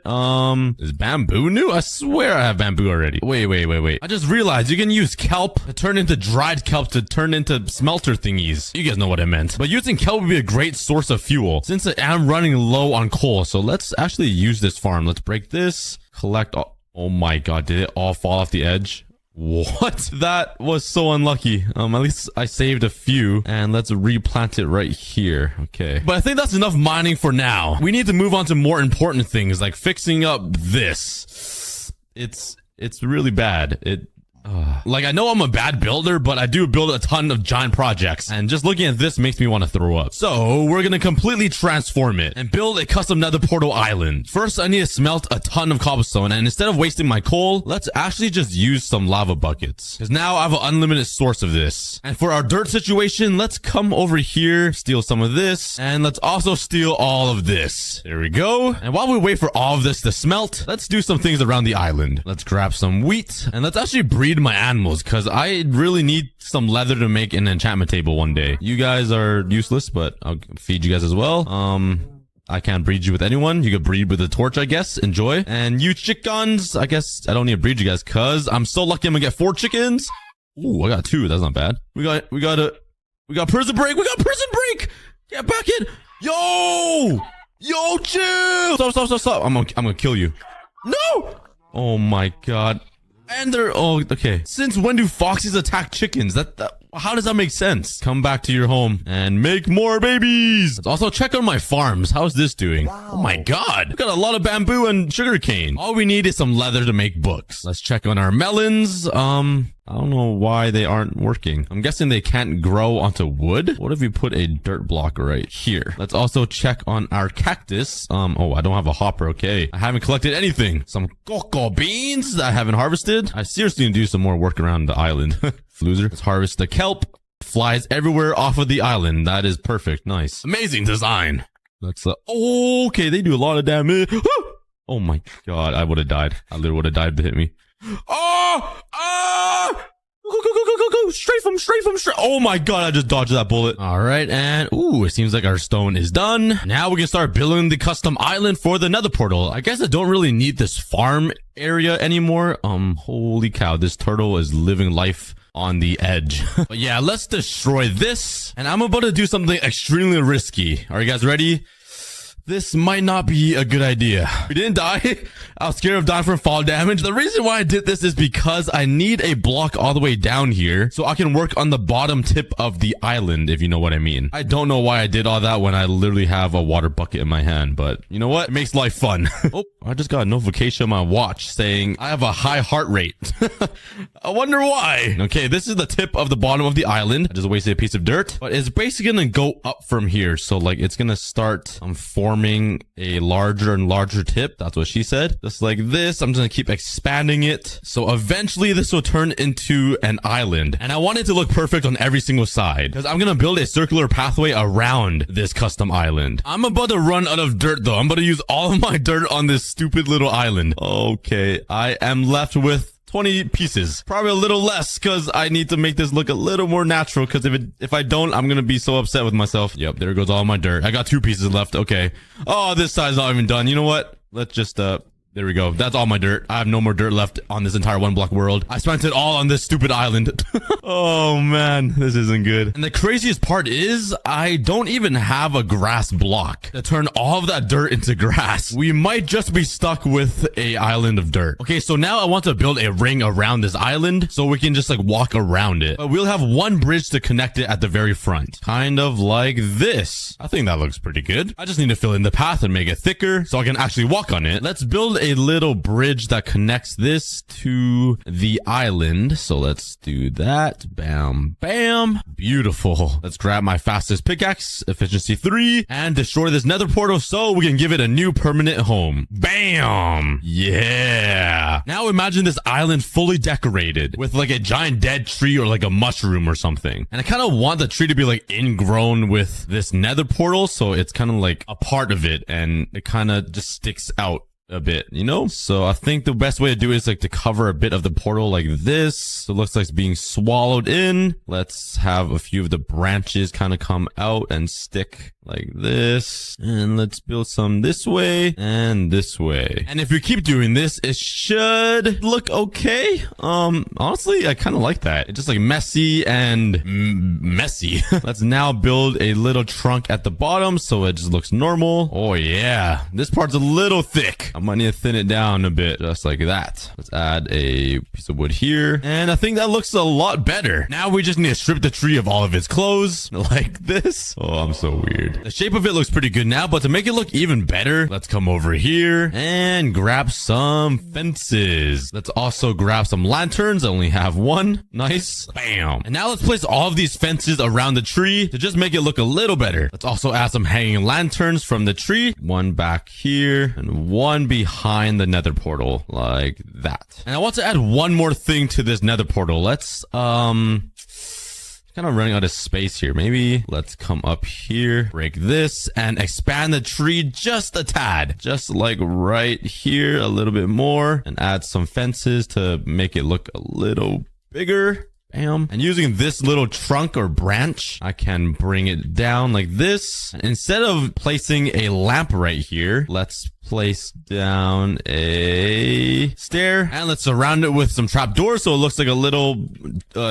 Is bamboo new? I swear I have bamboo already. Wait. I just realized you can use kelp to turn into dried kelp to turn into smelter thingies. You guys know what I meant. But using kelp would be a great source of fuel since I am running low on coal. So let's actually use this farm. Let's break this, collect all. Oh my god, did it all fall off the edge? What? That was so unlucky. At least I saved a few and let's replant it right here. Okay. But I think that's enough mining for now. We need to move on to more important things like fixing up this. It's really bad. Like, I know I'm a bad builder, but I do build a ton of giant projects. And just looking at this makes me want to throw up. So we're going to completely transform it and build a custom nether portal island. First, I need to smelt a ton of cobblestone. And instead of wasting my coal, let's actually just use some lava buckets. Because now I have an unlimited source of this. And for our dirt situation, let's come over here, steal some of this. And let's also steal all of this. There we go. And while we wait for all of this to smelt, let's do some things around the island. Let's grab some wheat and let's actually breed my animals because I really need some leather to make an enchantment table one day. You guys are useless, but I'll feed you guys as well. I can't breed you with anyone. You could breed with a torch, I guess. Enjoy. And you chickens, I guess I don't need to breed you guys because I'm so lucky I'm gonna get 4 chickens. Ooh, I got 2. That's not bad. We got prison break. We got prison break. Get back in. Yo, chill. Stop. I'm gonna kill you. No. Oh my god. And they're okay. Since when do foxes attack chickens? How does that make sense? Come back to your home and make more babies. Let's also check on my farms. How's this doing? Wow. Oh my god. We got a lot of bamboo and sugarcane. All we need is some leather to make books. Let's check on our melons. I don't know why they aren't working. I'm guessing they can't grow onto wood. What if we put a dirt block right here? Let's also check on our cactus. Oh, I don't have a hopper. Okay. I haven't collected anything. Some cocoa beans that I haven't harvested. I seriously need to do some more work around the island. Loser. Let's harvest the kelp. Flies everywhere off of the island. That is perfect. Nice. Amazing design. Let's, okay. They do a lot of damage. Oh my god. I would have died. I literally would have died to hit me. Oh! Woo! Straight from. Oh my god, I just dodged that bullet. All right, and ooh, it seems like our stone is done. Now we can start building the custom island for the nether portal. I guess I don't really need this farm area anymore. Holy cow, this turtle is living life on the edge. But yeah, let's destroy this. And I'm about to do something extremely risky. Are you guys ready? This might not be a good idea. We didn't die. I was scared of dying from fall damage. The reason why I did this is because I need a block all the way down here so I can work on the bottom tip of the island, if you know what I mean. I don't know why I did all that when I literally have a water bucket in my hand, but you know what? It makes life fun. Oh, I just got a notification on my watch saying I have a high heart rate. I wonder why. Okay, this is the tip of the bottom of the island. I just wasted a piece of dirt, but it's basically gonna go up from here. So like it's gonna start forming a larger and larger tip. That's what she said. Just like this. I'm just gonna keep expanding it. So eventually this will turn into an island. And I want it to look perfect on every single side because I'm gonna build a circular pathway around this custom island. I'm about to run out of dirt though. I'm about to use all of my dirt on this stupid little island. Okay, I am left with 20 pieces. Probably a little less because I need to make this look a little more natural because if I don't, I'm going to be so upset with myself. Yep, there goes all my dirt. I got 2 pieces left. Okay. Oh, this side's not even done. You know what? Let's just, there we go. That's all my dirt. I have no more dirt left on this entire 1 block world. I spent it all on this stupid island. Oh man, this isn't good. And the craziest part is I don't even have a grass block to turn all of that dirt into grass. We might just be stuck with a island of dirt. Okay, so now I want to build a ring around this island so we can just like walk around it. But we'll have one bridge to connect it at the very front. Kind of like this. I think that looks pretty good. I just need to fill in the path and make it thicker so I can actually walk on it. Let's build a little bridge that connects this to the island. So let's do that. Bam, bam. Beautiful. Let's grab my fastest pickaxe, efficiency 3, and destroy this nether portal so we can give it a new permanent home. Bam. Yeah. Now imagine this island fully decorated with like a giant dead tree or like a mushroom or something. And I kind of want the tree to be like ingrown with this nether portal. So it's kind of like a part of it and it kind of just sticks out a bit, you know? So I think the best way to do it is like to cover a bit of the portal like this. So it looks like it's being swallowed in. Let's have a few of the branches kind of come out and stick like this. And let's build some this way and this way. And if we keep doing this, it should look okay. Honestly, I kind of like that. It's just like messy and messy. Let's now build a little trunk at the bottom so it just looks normal. Oh yeah, this part's a little thick. I might need to thin it down a bit, just like that. Let's add a piece of wood here. And I think that looks a lot better. Now we just need to strip the tree of all of its clothes, like this. Oh, I'm so weird. The shape of it looks pretty good now, but to make it look even better, let's come over here and grab some fences. Let's also grab some lanterns. I only have 1. Nice. Bam. And now let's place all of these fences around the tree to just make it look a little better. Let's also add some hanging lanterns from the tree. 1 back here and 1 behind the nether portal like that. And I want to add one more thing to this nether portal. Let's kind of running out of space here. Maybe let's come up here, break this, and expand the tree just a tad. Just like right here, a little bit more, and add some fences to make it look a little bigger. Bam. And using this little trunk or branch, I can bring it down like this. Instead of placing a lamp right here, let's place down a stair and let's surround it with some trapdoors so it looks like a little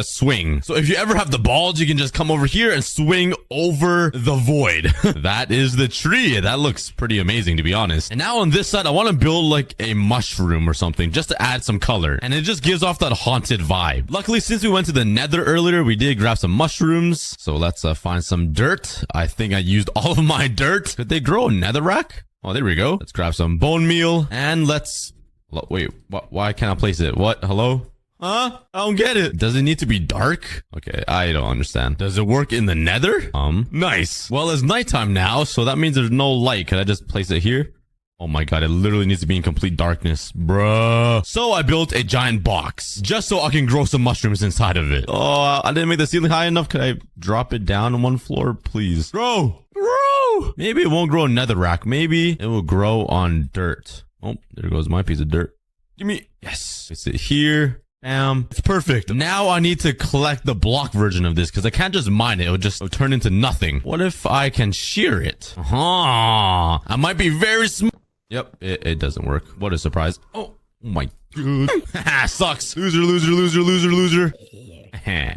swing. So if you ever have the balls, you can just come over here and swing over the void. That is the tree. That looks pretty amazing, to be honest. And now on this side, I want to build like a mushroom or something just to add some color, and it just gives off that haunted vibe. Luckily, since we went to the nether earlier, we did grab some mushrooms. So let's find some dirt. I think I used all of my dirt. Could they grow a netherrack? Oh, there we go. Let's grab some bone meal and let's... Wait, why can't I place it? What? Hello? Huh? I don't get it. Does it need to be dark? Okay, I don't understand. Does it work in the nether? Nice. Well, it's nighttime now, so that means there's no light. Could I just place it here? Oh my god, it literally needs to be in complete darkness. Bruh. So I built a giant box just so I can grow some mushrooms inside of it. Oh, I didn't make the ceiling high enough. Could I drop it down 1 floor, please? Bro. Maybe it won't grow in netherrack. Maybe it will grow on dirt. Oh, there goes my piece of dirt. Give me... Yes. Place it here. It's perfect. Now I need to collect the block version of this because I can't just mine it. It'll turn into nothing. What if I can shear it? I might be very smart. Yep, it doesn't work. What a surprise. Oh my god. Sucks. Loser.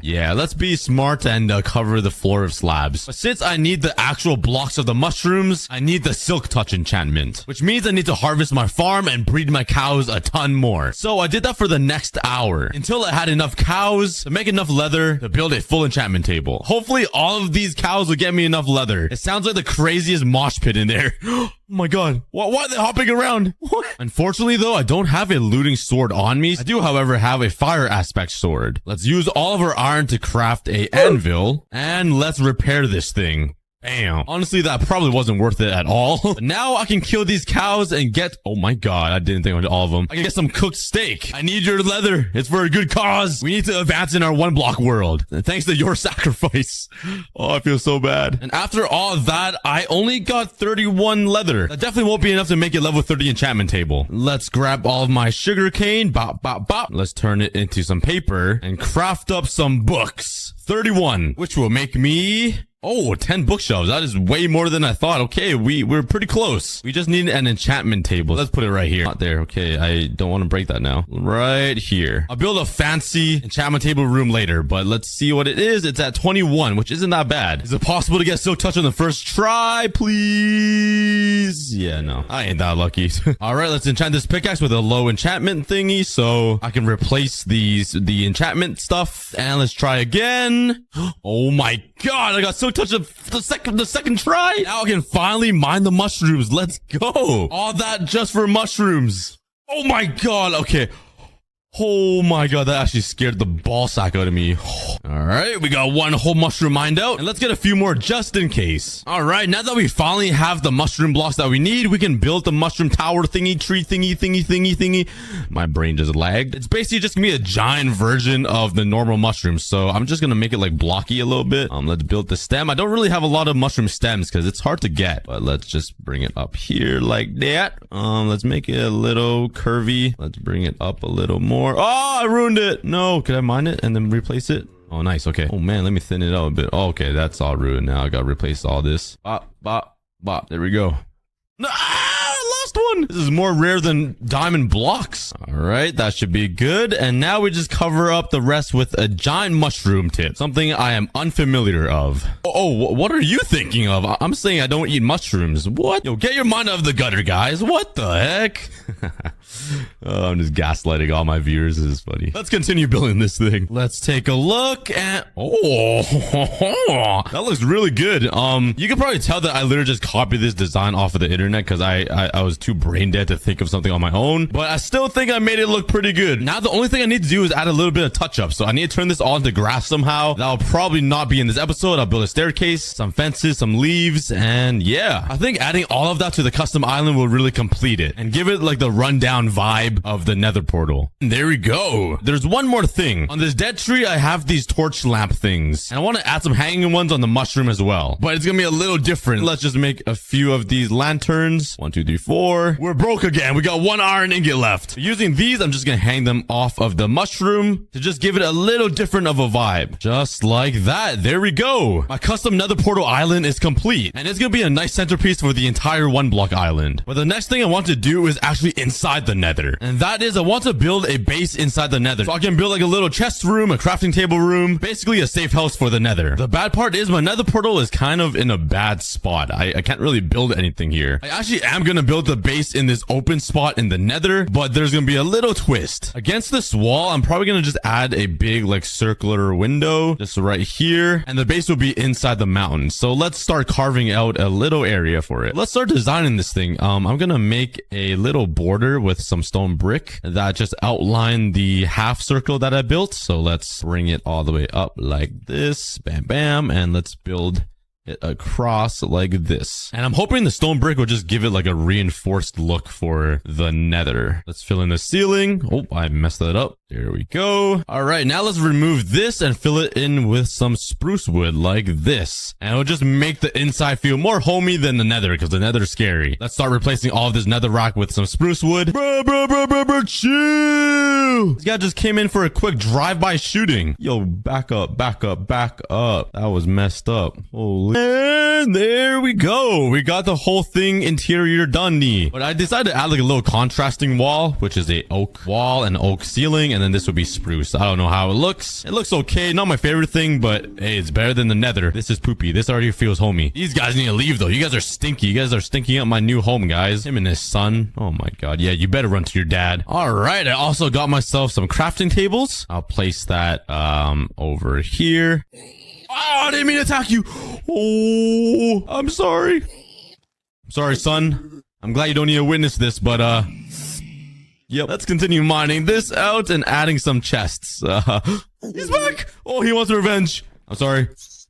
Yeah, let's be smart and cover the floor of slabs. But since I need the actual blocks of the mushrooms, I need the silk touch enchantment, which means I need to harvest my farm and breed my cows a ton more. So I did that for the next hour until I had enough cows to make enough leather to build a full enchantment table. Hopefully all of these cows will get me enough leather. It sounds like the craziest mosh pit in there. Oh my god. Why are they hopping around? What? Unfortunately though, I don't have a looting sword on me. I do, however, have a fire aspect sword. Let's use all of our iron to craft a anvil and let's repair this thing. Bam. Honestly, that probably wasn't worth it at all. But now I can kill these cows and get... Oh my god, I didn't think of all of them. I can get some cooked steak. I need your leather. It's for a good cause. We need to advance in our one block world. And thanks to your sacrifice. Oh, I feel so bad. And after all that, I only got 31 leather. That definitely won't be enough to make a level 30 enchantment table. Let's grab all of my sugar cane. Bop, bop, bop. Let's turn it into some paper and craft up some books. 31, which will make me... Oh, 10 bookshelves. That is way more than I thought. Okay, we're pretty close. We just need an enchantment table. Let's put it right here. Not there. Okay, I don't want to break that now. Right here. I'll build a fancy enchantment table room later, but let's see what it is. It's at 21, which isn't that bad. Is it possible to get silk touch on the first try, please? Yeah, no. I ain't that lucky. All right, let's enchant this pickaxe with a low enchantment thingy so I can replace the enchantment stuff. And let's try again. Oh my god, I got silk touch the second try. Now I can finally mine the mushrooms. Let's go. All that just for mushrooms. Oh my god. Okay. Oh my god, that actually scared the ball sack out of me. All right, we got one whole mushroom mined out, and let's get a few more just in case. All right, now that we finally have the mushroom blocks that we need, we can build the mushroom tower thingy, tree thingy. My brain just lagged. It's basically just gonna be a giant version of the normal mushrooms, so I'm just gonna make it like blocky a little bit. Let's build the stem. I don't really have a lot of mushroom stems because it's hard to get, but let's just bring it up here like that. Let's make it a little curvy. Let's bring it up a little more. Oh, I ruined it. No, could I mine it and then replace it? Oh, nice. Okay. Oh man, let me thin it out a bit. Oh, okay, that's all ruined now. I gotta replace all this. Bop, bop, bop. There we go. No, last one. This is more rare than diamond blocks. All right, that should be good. And now we just cover up the rest with a giant mushroom tip, something I am unfamiliar of. Oh, what are you thinking of? I'm saying I don't eat mushrooms. What? Yo, get your mind out of the gutter, guys. What the heck? Oh, I'm just gaslighting all my viewers. This is funny. Let's continue building this thing. Let's take a look at... Oh, that looks really good. You can probably tell that I literally just copied this design off of the internet because I was too brain dead to think of something on my own. But I still think I made it look pretty good. Now the only thing I need to do is add a little bit of touch up. So I need to turn this all into grass somehow. That'll probably not be in this episode. I'll build a staircase, some fences, some leaves, and yeah. I think adding all of that to the custom island will really complete it and give it like the rundown vibe of the nether portal. And there we go. There's one more thing. On this dead tree, I have these torch lamp things. And I want to add some hanging ones on the mushroom as well. But it's going to be a little different. Let's just make a few of these lanterns. 1, 2, 3, 4. We're broke again. We got one iron ingot left. Using these, I'm just going to hang them off of the mushroom to just give it a little different of a vibe. Just like that. There we go. My custom nether portal island is complete. And it's going to be a nice centerpiece for the entire one block island. But the next thing I want to do is actually inside the nether. And that is I want to build a base inside the nether. So I can build like a little chest room, a crafting table room, basically a safe house for the nether. The bad part is my nether portal is kind of in a bad spot. I can't really build anything here. I actually am going to build the base in this open spot in the nether, but there's going to be a little twist. Against this wall, I'm probably going to just add a big like circular window just right here. And the base will be inside the mountain. So let's start carving out a little area for it. Let's start designing this thing. I'm going to make a little border with some stone brick that just outline the half circle that I built. So let's bring it all the way up like this. Bam, bam. And let's build it across like this. And I'm hoping the stone brick will just give it like a reinforced look for the nether. Let's fill in the ceiling. Oh, I messed that up. There we go. All right, now let's remove this and fill it in with some spruce wood like this. And it'll just make the inside feel more homey than the nether because the nether is scary. Let's start replacing all of this nether rock with some spruce wood. Bro, chill. This guy just came in for a quick drive-by shooting. Yo, back up. That was messed up. Holy. And there we go. We got the whole thing interior done. But I decided to add like a little contrasting wall, which is a oak wall and oak ceiling. And then this would be spruce. I don't know how it looks. It looks okay. Not my favorite thing, but hey, it's better than the nether. This is poopy. This already feels homey. These guys need to leave though. You guys are stinky. You guys are stinking up my new home, guys. Him and his son. Oh my god. Yeah, you better run to your dad. All right. I also got myself some crafting tables. I'll place that over here. Oh, I didn't mean to attack you. Oh, I'm sorry. Sorry, son. I'm glad you don't need to witness this, but yep. Let's continue mining this out and adding some chests. He's back. Oh, he wants revenge. I'm sorry.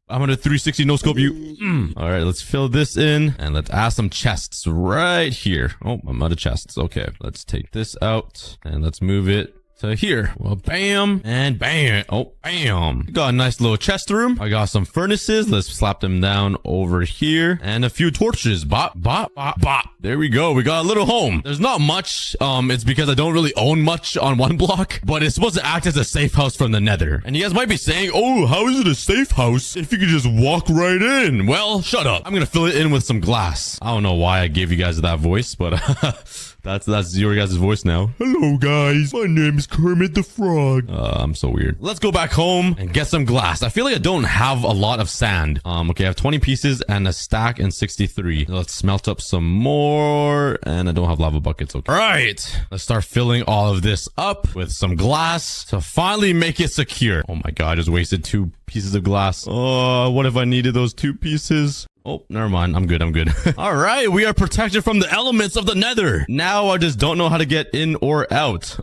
I'm gonna 360 no scope you. All right, let's fill this in and let's add some chests right here. Oh, I'm out of chests. Okay, let's take this out and let's move it to here. Well, bam and bam. Oh, bam. Got a nice little chest room. I got some furnaces. Let's slap them down over here and a few torches. Bop, bop, bop, bop. There we go. We got a little home. There's not much. It's because I don't really own much on one block, but it's supposed to act as a safe house from the nether. And you guys might be saying, oh, how is it a safe house if you could just walk right in? Well, shut up. I'm gonna fill it in with some glass. I don't know why I gave you guys that voice, but that's your guys' voice now. Hello, guys. My name is Kermit the Frog. I'm so weird. Let's go back home and get some glass. I feel like I don't have a lot of sand. Okay, I have 20 pieces and a stack and 63. Let's smelt up some more. And I don't have lava buckets. Okay. All right. Let's start filling all of this up with some glass to finally make it secure. Oh my god, I just wasted 2 pieces of glass. Oh, what if I needed those 2 pieces? Oh, never mind. I'm good. All right. We are protected from the elements of the nether. Now I just don't know how to get in or out.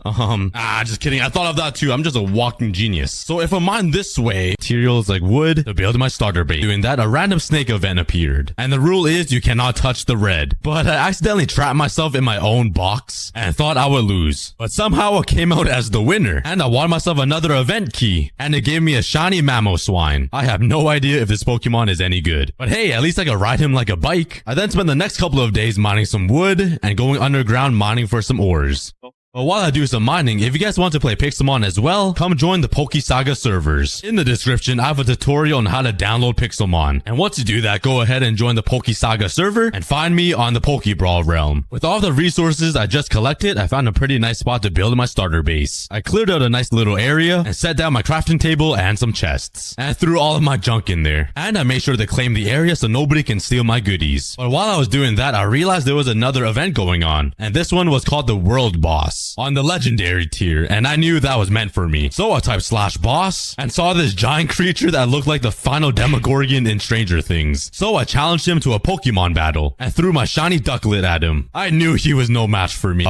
Just kidding. I thought of that too. I'm just a walking genius. So if I mine this way, materials like wood to build my starter base. Doing that, a random snake event appeared. And the rule is you cannot touch the red. But I accidentally trapped myself in my own box and thought I would lose. But somehow I came out as the winner. And I won myself another event key. And it gave me a shiny Mamoswine. I have no idea if this Pokemon is any good. But hey, at least I could ride him like a bike. I then spent the next couple of days mining some wood and going underground mining for some ores. But while I do some mining, if you guys want to play Pixelmon as well, come join the PokeSaga servers. In the description, I have a tutorial on how to download Pixelmon. And once you do that, go ahead and join the PokeSaga server and find me on the Pokebrawl realm. With all the resources I just collected, I found a pretty nice spot to build my starter base. I cleared out a nice little area and set down my crafting table and some chests. And I threw all of my junk in there. And I made sure to claim the area so nobody can steal my goodies. But while I was doing that, I realized there was another event going on. And this one was called the World Boss on the legendary tier, and I knew that was meant for me. So I typed /boss and saw this giant creature that looked like the final Demogorgon in Stranger Things. So I challenged him to a Pokemon battle and threw my shiny Ducklet at him. I knew he was no match for me.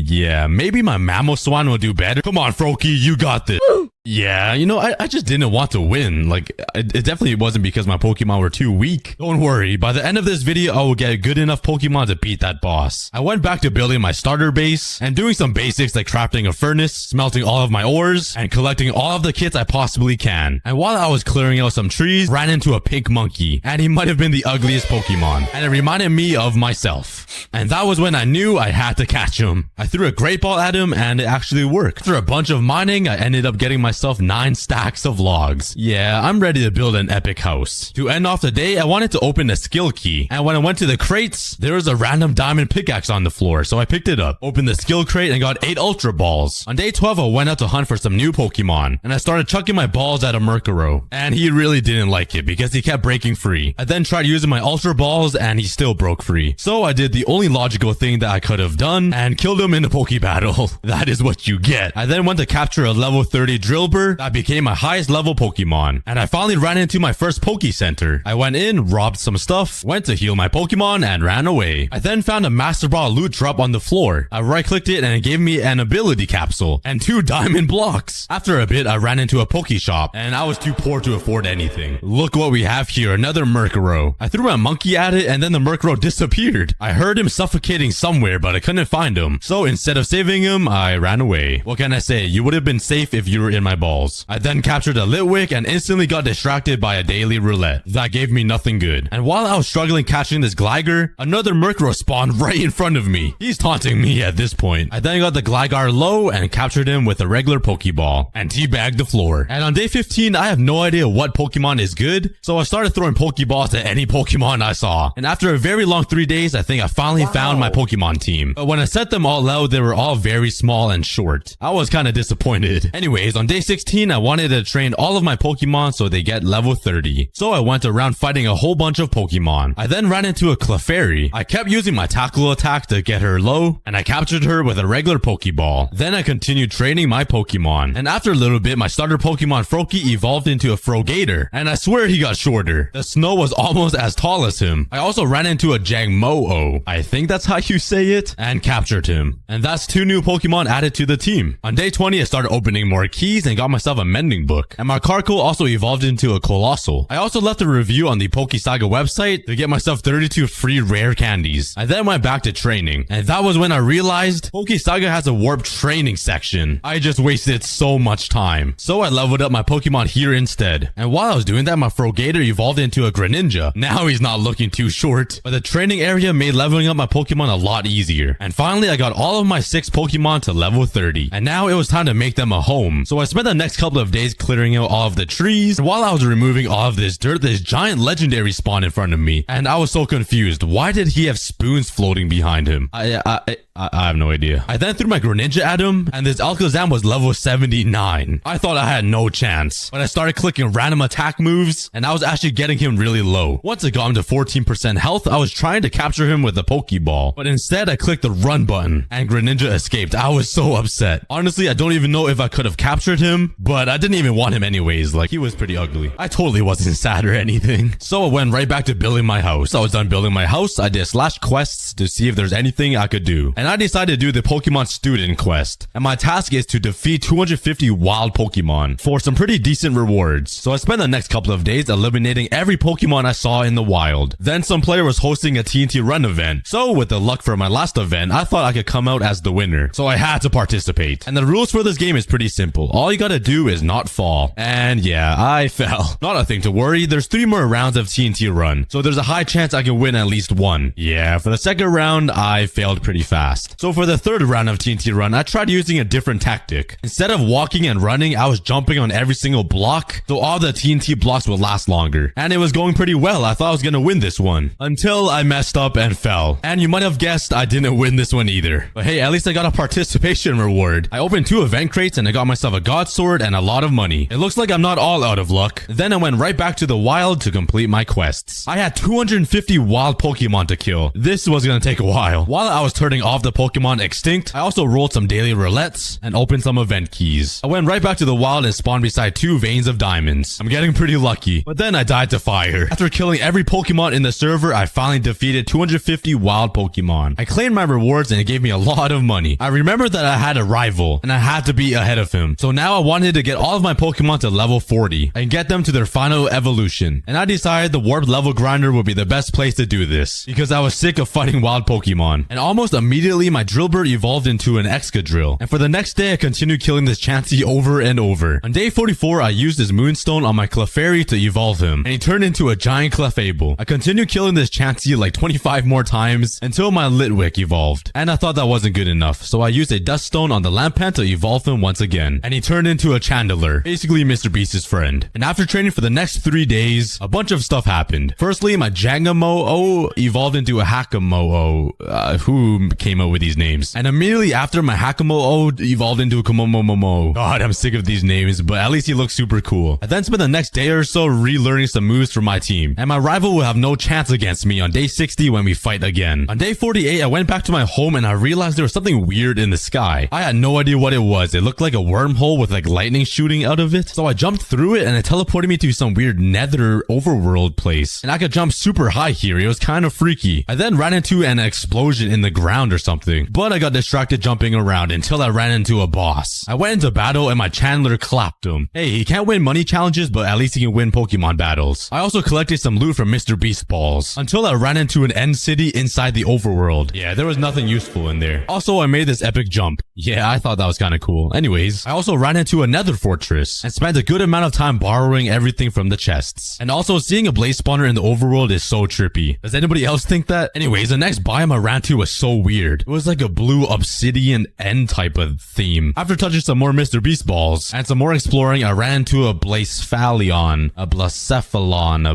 Yeah, maybe my Mamoswine will do better. Come on, Froakie, you got this. Yeah, you know, I just didn't want to win. Like, it definitely wasn't because my Pokemon were too weak. Don't worry, by the end of this video, I will get good enough Pokemon to beat that boss. I went back to building my starter base and doing some basics like crafting a furnace, smelting all of my ores, and collecting all of the kits I possibly can. And while I was clearing out some trees, ran into a pink monkey, and he might have been the ugliest Pokemon. And it reminded me of myself. And that was when I knew I had to catch him. I threw a great ball at him, and it actually worked. After a bunch of mining, I ended up getting myself 9 stacks of logs. Yeah, I'm ready to build an epic house. To end off the day, I wanted to open a skill key. And when I went to the crates, there was a random diamond pickaxe on the floor, so I picked it up, opened the skill crate, and got 8 ultra balls. On day 12, I went out to hunt for some new Pokemon, and I started chucking my balls at a Murkrow. And he really didn't like it because he kept breaking free. I then tried using my ultra balls, and he still broke free. So I did the only logical thing that I could have done, and killed him in the Poke battle. That is what you get. I then went to capture a level 30 drill Drillbur, that became my highest level Pokemon. And I finally ran into my first Poke Center. I went in, robbed some stuff, went to heal my Pokemon, and ran away. I then found a Master Ball loot drop on the floor. I right-clicked it and it gave me an ability capsule and 2 diamond blocks. After a bit, I ran into a Poke Shop, and I was too poor to afford anything. Look what we have here, another Murkrow. I threw my monkey at it and then the Murkrow disappeared. I heard him suffocating somewhere, but I couldn't find him. So instead of saving him, I ran away. What can I say? You would have been safe if you were in my balls. I then captured a Litwick and instantly got distracted by a daily roulette. That gave me nothing good. And while I was struggling catching this Gligar, another Murkrow spawned right in front of me. He's taunting me at this point. I then got the Gligar low and captured him with a regular Pokeball and teabagged the floor. And on day 15, I have no idea what Pokemon is good, so I started throwing Pokeballs at any Pokemon I saw. And after a very long 3 days, I think I finally found my Pokemon team. But when I set them all out, they were all very small and short. I was kind of disappointed. Anyways, on day 16, I wanted to train all of my Pokemon so they get level 30. So I went around fighting a whole bunch of Pokemon. I then ran into a Clefairy. I kept using my tackle attack to get her low, and I captured her with a regular Pokeball. Then I continued training my Pokemon. And after a little bit, my starter Pokemon Froakie evolved into a Frogator. And I swear he got shorter. The snow was almost as tall as him. I also ran into a Jangmo-o, I think that's how you say it, and captured him. And that's 2 new Pokemon added to the team. On day 20, I started opening more keys and got myself a mending book. And my Carkol also evolved into a Colossal. I also left a review on the Pokesaga website to get myself 32 free rare candies. I then went back to training. And that was when I realized Pokesaga has a warp training section. I just wasted so much time. So I leveled up my Pokemon here instead. And while I was doing that, my Frogator evolved into a Greninja. Now he's not looking too short. But the training area made leveling up my Pokemon a lot easier. And finally, I got all of my 6 Pokemon to level 30. And now it was time to make them a home. So I spent the next couple of days clearing out all of the trees. And while I was removing all of this dirt, this giant legendary spawned in front of me. And I was so confused. Why did he have spoons floating behind him? I have no idea. I then threw my Greninja at him, and this Alakazam was level 79. I thought I had no chance, but I started clicking random attack moves, and I was actually getting him really low. Once I got him to 14% health, I was trying to capture him with a Pokeball, but instead I clicked the run button, and Greninja escaped. I was so upset. Honestly, I don't even know if I could have captured him, but I didn't even want him anyways. Like, he was pretty ugly. I totally wasn't sad or anything. So I went right back to building my house. I was done building my house. I did /quests to see if there's anything I could do. And I decided to do the Pokemon Student quest. And my task is to defeat 250 wild Pokemon for some pretty decent rewards. So I spent the next couple of days eliminating every Pokemon I saw in the wild. Then some player was hosting a TNT Run event. So with the luck for my last event, I thought I could come out as the winner. So I had to participate. And the rules for this game is pretty simple. All you gotta do is not fall. And yeah, I fell. Not a thing to worry. There's 3 more rounds of TNT Run. So there's a high chance I can win at least one. Yeah, for the second round, I failed pretty fast. So for the third round of TNT Run, I tried using a different tactic. Instead of walking and running, I was jumping on every single block, so all the TNT blocks would last longer. And it was going pretty well. I thought I was gonna win this one. Until I messed up and fell. And you might have guessed I didn't win this one either. But hey, at least I got a participation reward. I opened 2 event crates and I got myself a God Sword and a lot of money. It looks like I'm not all out of luck. Then I went right back to the wild to complete my quests. I had 250 wild Pokemon to kill. This was gonna take a while. While I was turning off the Pokemon extinct, I also rolled some daily roulettes and opened some event keys. I went right back to the wild and spawned beside 2 veins of diamonds. I'm getting pretty lucky, but then I died to fire. After killing every Pokemon in the server, I finally defeated 250 wild Pokemon. I claimed my rewards and it gave me a lot of money. I remembered that I had a rival and I had to be ahead of him. So now I wanted to get all of my Pokemon to level 40 and get them to their final evolution. And I decided the warp level grinder would be the best place to do this because I was sick of fighting wild Pokemon. And almost immediately my Drillbur evolved into an Excadrill. And for the next day, I continued killing this Chansey over and over. On day 44, I used this Moonstone on my Clefairy to evolve him, and he turned into a giant Clefable. I continued killing this Chansey like 25 more times until my Litwick evolved. And I thought that wasn't good enough, so I used a Dust Stone on the Lampan to evolve him once again. And he turned into a Chandelure, basically Mr. Beast's friend. And after training for the next 3 days, a bunch of stuff happened. Firstly, my Jangmo-o evolved into a Hakamo-o. Who came up with these names? And immediately after, my Hakamo-o evolved into a Komomomomo. God, I'm sick of these names, but at least he looks super cool. I then spent the next day or so relearning some moves for my team, and my rival will have no chance against me on day 60 when we fight again. On day 48, I went back to my home and I realized there was something weird in the sky. I had no idea what it was. It looked like a wormhole with like lightning shooting out of it. So I jumped through it and it teleported me to some weird nether overworld place. And I could jump super high here. It was kind of freaky. I then ran into an explosion in the ground or something, but I got distracted jumping around until I ran into a boss. I went into battle and my Chandler clapped him. Hey, he can't win money challenges, but at least he can win Pokemon battles. I also collected some loot from Mr. Beast balls until I ran into an end city inside the overworld. Yeah, there was nothing useful in there. Also, I made this epic jump. Yeah, I thought that was kind of cool. Anyways, I also ran into a nether fortress and spent a good amount of time borrowing everything from the chests. And also, seeing a blaze spawner in the overworld is so trippy. Does anybody else think that? Anyways, the next biome I ran to was so weird. It was like a blue obsidian end type of theme. After touching some more Mr. Beast balls and some more exploring, I ran into a Blacephalon, a Blacephalon,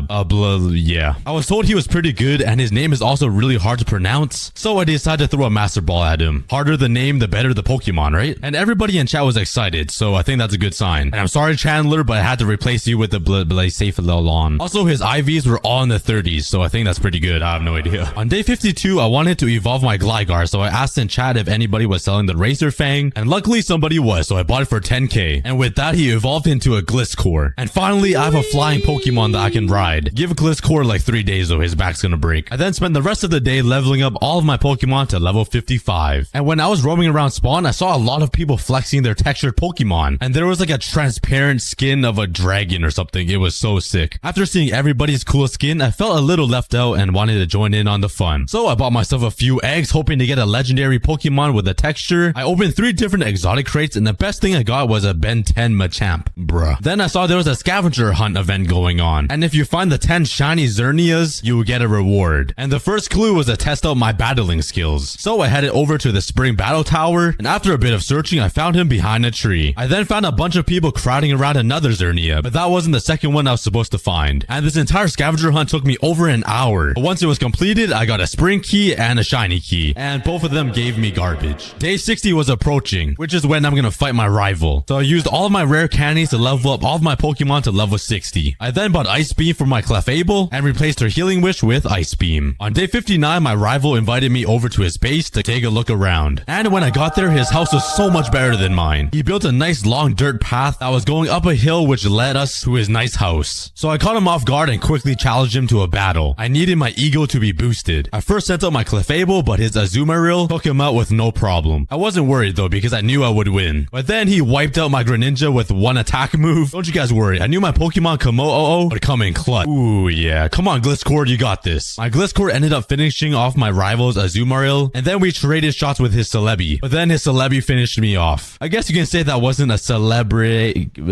yeah. I was told he was pretty good and his name is also really hard to pronounce, so I decided to throw a Master Ball at him. Harder the name, the better the Pokemon, right? And everybody in chat was excited, so I think that's a good sign. And I'm sorry, Chandler, but I had to replace you with the Blacephalon. Also, his IVs were all in the 30s, so I think that's pretty good. I have no idea. On day 52, I wanted to evolve my Gligar, so I asked in chat if anybody was selling the Razor Fang, and luckily somebody was, so I bought it for 10k. And with that, he evolved into a Gliscor. And finally, I have a flying Pokemon that I can ride. Give Gliscor like 3 days though, his back's gonna break. I then spent the rest of the day leveling up all of my Pokemon to level 55. And when I was roaming around spawn, I saw a lot of people flexing their textured Pokemon. And there was like a transparent skin of a dragon or something. It was so sick. After seeing everybody's cool skin, I felt a little left out and wanted to join in on the fun. So I bought myself a few eggs, hoping to get a legendary Pokemon with a texture. I opened 3 different exotic crates, and the best thing I got was a Ben 10 Machamp. Bruh. Then I saw there was a scavenger hunt event going on, and if you find the 10 shiny Xerneas, you will get a reward. And the first clue was to test out my battling skills. So I headed over to the Spring Battle Tower, and after a bit of searching, I found him behind a tree. I then found a bunch of people crowding around another Xerneas, but that wasn't the second one I was supposed to find. And this entire scavenger hunt took me over an hour. But once it was completed, I got a Spring Key and a Shiny Key, and both of them gave me garbage. Day 60 was approaching, which is when I'm gonna fight my rival. So I used all of my rare candies to level up all of my Pokemon to level 60. I then bought Ice Beam for my Clefable and replaced her Healing Wish with Ice Beam. On day 59, my rival invited me over to his base to take a look around. And when I got there, his house was so much better than mine. He built a nice long dirt path that was going up a hill which led us to his nice house. So I caught him off guard and quickly challenged him to a battle. I needed my ego to be boosted. I first sent out my Clefable, but his Azumarill took him out with no problem. I wasn't worried though because I knew I would win. But then he wiped out my Greninja with one attack move. Don't you guys worry, I knew my Pokemon Komo-Oh would come in clutch. Ooh yeah, come on Gliscor, you got this. My Gliscor ended up finishing off my rival's Azumarill, and then we traded shots with his Celebi. But then his Celebi finished me off. I guess you can say that wasn't a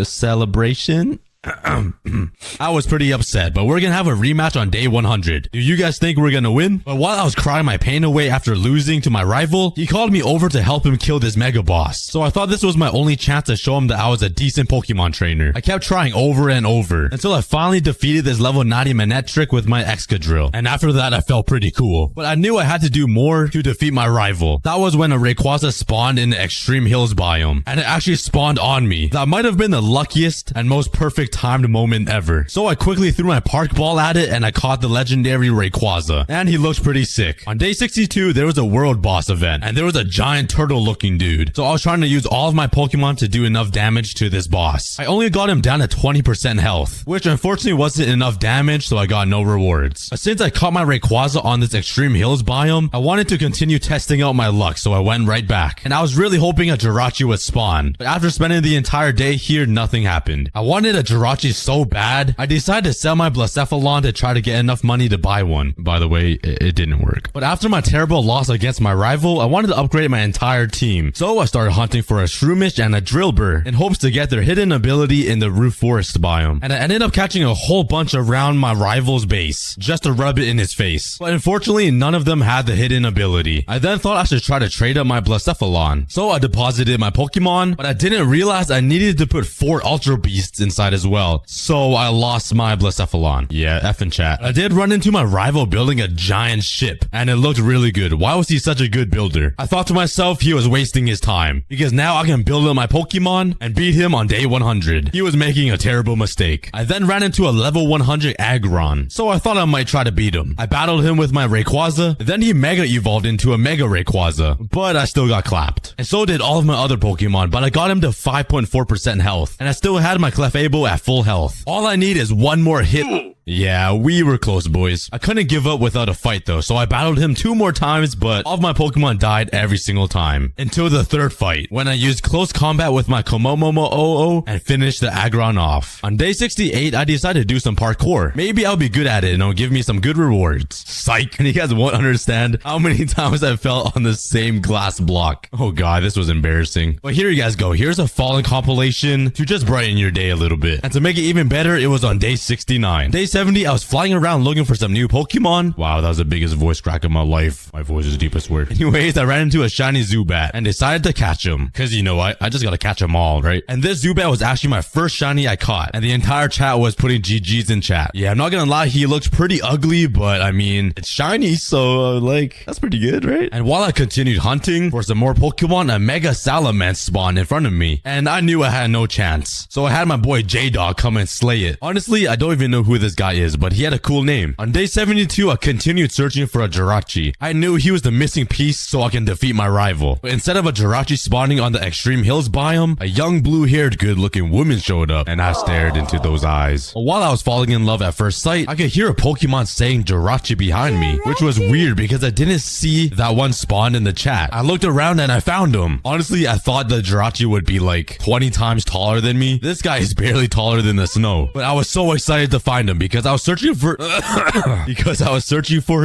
celebration? I was pretty upset, but we're gonna have a rematch on day 100. Do you guys think we're gonna win? But while I was crying my pain away after losing to my rival, he called me over to help him kill this mega boss. So I thought this was my only chance to show him that I was a decent Pokemon trainer. I kept trying over and over until I finally defeated this level 90 Manectric with my Excadrill. And after that, I felt pretty cool. But I knew I had to do more to defeat my rival. That was when a Rayquaza spawned in the Extreme Hills biome. And it actually spawned on me. That might have been the luckiest and most perfect timed moment ever. So I quickly threw my Park Ball at it and I caught the legendary Rayquaza. And he looked pretty sick. On day 62, there was a world boss event and there was a giant turtle looking dude. So I was trying to use all of my Pokemon to do enough damage to this boss. I only got him down to 20% health, which unfortunately wasn't enough damage, so I got no rewards. But since I caught my Rayquaza on this Extreme Hills biome, I wanted to continue testing out my luck, so I went right back. And I was really hoping a Jirachi would spawn, but after spending the entire day here, nothing happened. I wanted a Jirachi so bad, I decided to sell my Blacephalon to try to get enough money to buy one. By the way, it didn't work. But after my terrible loss against my rival, I wanted to upgrade my entire team. So I started hunting for a Shroomish and a Drillbur in hopes to get their hidden ability in the Roof Forest biome. And I ended up catching a whole bunch around my rival's base, just to rub it in his face. But unfortunately, none of them had the hidden ability. I then thought I should try to trade up my Blacephalon. So I deposited my Pokemon, but I didn't realize I needed to put 4 Ultra Beasts inside as well. well. So I lost my Blacephalon. Yeah, F in chat. I did run into my rival building a giant ship, and it looked really good. Why was he such a good builder? I thought to myself he was wasting his time, because now I can build up my Pokemon and beat him on day 100. He was making a terrible mistake. I then ran into a level 100 Aggron, so I thought I might try to beat him. I battled him with my Rayquaza, then he Mega Evolved into a Mega Rayquaza, but I still got clapped. And so did all of my other Pokemon, but I got him to 5.4% health, and I still had my Clefable at full health. All I need is one more hit. Yeah, we were close, boys. I couldn't give up without a fight though, so I battled him 2 more times, but all of my Pokemon died every single time. Until the 3rd fight, when I used close combat with my Komomomo and finished the Aggron off. On day 68, I decided to do some parkour. Maybe I'll be good at it and it'll give me some good rewards. Psych. And you guys won't understand how many times I fell on the same glass block. Oh god, this was embarrassing. But here you guys go. Here's a fallen compilation to just brighten your day a little bit. And to make it even better, it was on day 69. Day 70, I was flying around looking for some new Pokemon. Wow, that was the biggest voice crack of my life. My voice is deep, I swear. Anyways, I ran into a shiny Zubat and decided to catch him. Cause you know what? I just gotta catch them all, right? And this Zubat was actually my first shiny I caught. And the entire chat was putting GG's in chat. Yeah, I'm not gonna lie, he looked pretty ugly, but I mean, it's shiny, so like, that's pretty good, right? And while I continued hunting for some more Pokemon, a Mega Salamence spawned in front of me. And I knew I had no chance. So I had my boy J-Dog come and slay it. Honestly, I don't even know who this guy is, but he had a cool name. On day 72, I continued searching for a Jirachi. I knew he was the missing piece so I can defeat my rival. But instead of a Jirachi spawning on the Extreme Hills biome, a young blue-haired good-looking woman showed up, and I stared into those eyes. But while I was falling in love at first sight, I could hear a Pokemon saying Jirachi behind me, which was weird because I didn't see that one spawned in the chat. I looked around and I found him. Honestly, I thought the Jirachi would be like 20 times taller than me. This guy is barely taller than the snow. But I was so excited to find him because I was searching for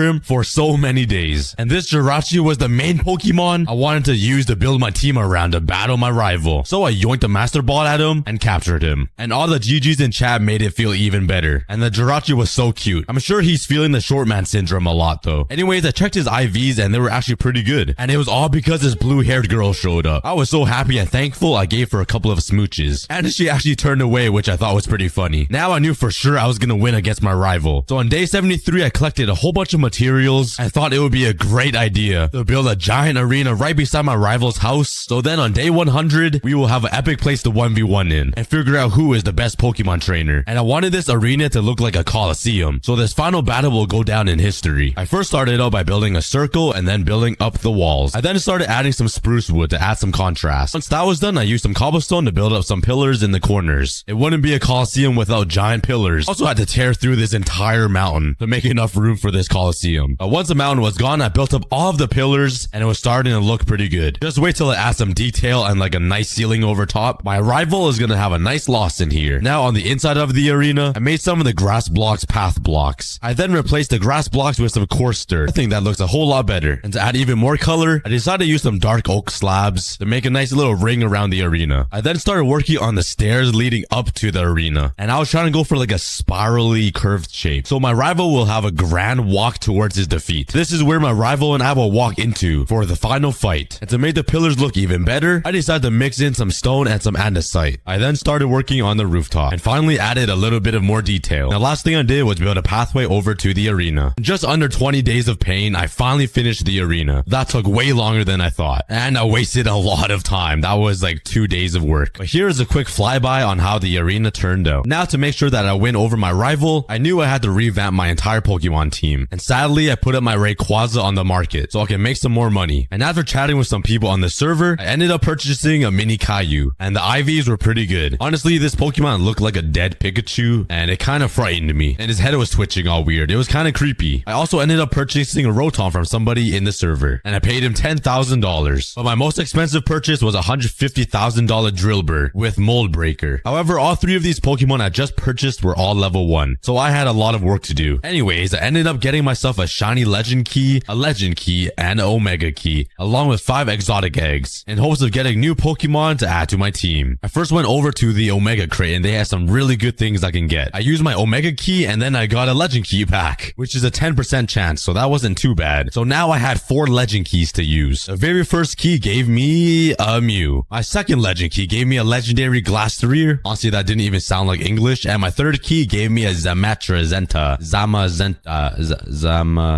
him for so many days. And this Jirachi was the main Pokemon I wanted to use to build my team around to battle my rival. So I yoinked the Master Ball at him and captured him. And all the GG's in chat made it feel even better. And the Jirachi was so cute. I'm sure he's feeling the short man syndrome a lot though. Anyways, I checked his IVs and they were actually pretty good. And it was all because this blue-haired girl showed up. I was so happy and thankful I gave her a couple of smooches. And she actually turned away, which I thought was pretty funny. Now I knew for sure I was gonna win against my rival. So on day 73, I collected a whole bunch of materials and thought it would be a great idea to build a giant arena right beside my rival's house. So then on day 100, we will have an epic place to 1v1 in and figure out who is the best Pokemon trainer. And I wanted this arena to look like a Coliseum. So this final battle will go down in history. I first started out by building a circle and then building up the walls. I then started adding some spruce wood to add some contrast. Once that was done, I used some cobblestone to build up some pillars in the corners. It wouldn't be a Coliseum without giant pillars. Also had to tear through this entire mountain to make enough room for this Coliseum. But once the mountain was gone, I built up all of the pillars and it was starting to look pretty good. Just wait till it adds some detail and like a nice ceiling over top. My rival is gonna have a nice loss in here. Now on the inside of the arena, I made some of the grass blocks path blocks. I then replaced the grass blocks with some coarse dirt. I think that looks a whole lot better. And to add even more color, I decided to use some dark oak slabs to make a nice little ring around the arena. I then started working on the stairs leading up to the arena. And I was trying to go for like a spirally curved shape. So my rival will have a grand walk towards his defeat. This is where my rival and I will walk into for the final fight. And to make the pillars look even better, I decided to mix in some stone and some andesite. I then started working on the rooftop and finally added a little bit of more detail. The last thing I did was build a pathway over to the arena. In just under 20 days of pain, I finally finished the arena. That took way longer than I thought. And I wasted a lot of time. That was like 2 days of work. But here is a quick flyby on how the arena turned out. Now to make sure that I win over my rival, I knew I had to revamp my entire Pokemon team. And sadly, I put up my Rayquaza on the market so I can make some more money. And after chatting with some people on the server, I ended up purchasing a mini Caillou. And the IVs were pretty good. Honestly, this Pokemon looked like a dead Pikachu and it kind of frightened me. And his head was twitching all weird. It was kind of creepy. I also ended up purchasing a Rotom from somebody in the server. And I paid him $10,000. But my most expensive purchase was a $150,000 Drillbur with Mold Breaker. However, all 3 of these Pokemon I just purchased were all level 1. Pokemon, so I had a lot of work to do. Anyways, I ended up getting myself a shiny legend key, a legend key, and an omega key, along with 5 exotic eggs, in hopes of getting new Pokemon to add to my team. I first went over to the omega crate and they had some really good things I can get. I used my omega key and then I got a legend key pack, which is a 10% chance, so that wasn't too bad. So now I had 4 legend keys to use. The very first key gave me a Mew. My second legend key gave me a legendary Glastrier. Honestly, that didn't even sound like English. And my third key gave me a Zamatrezenta.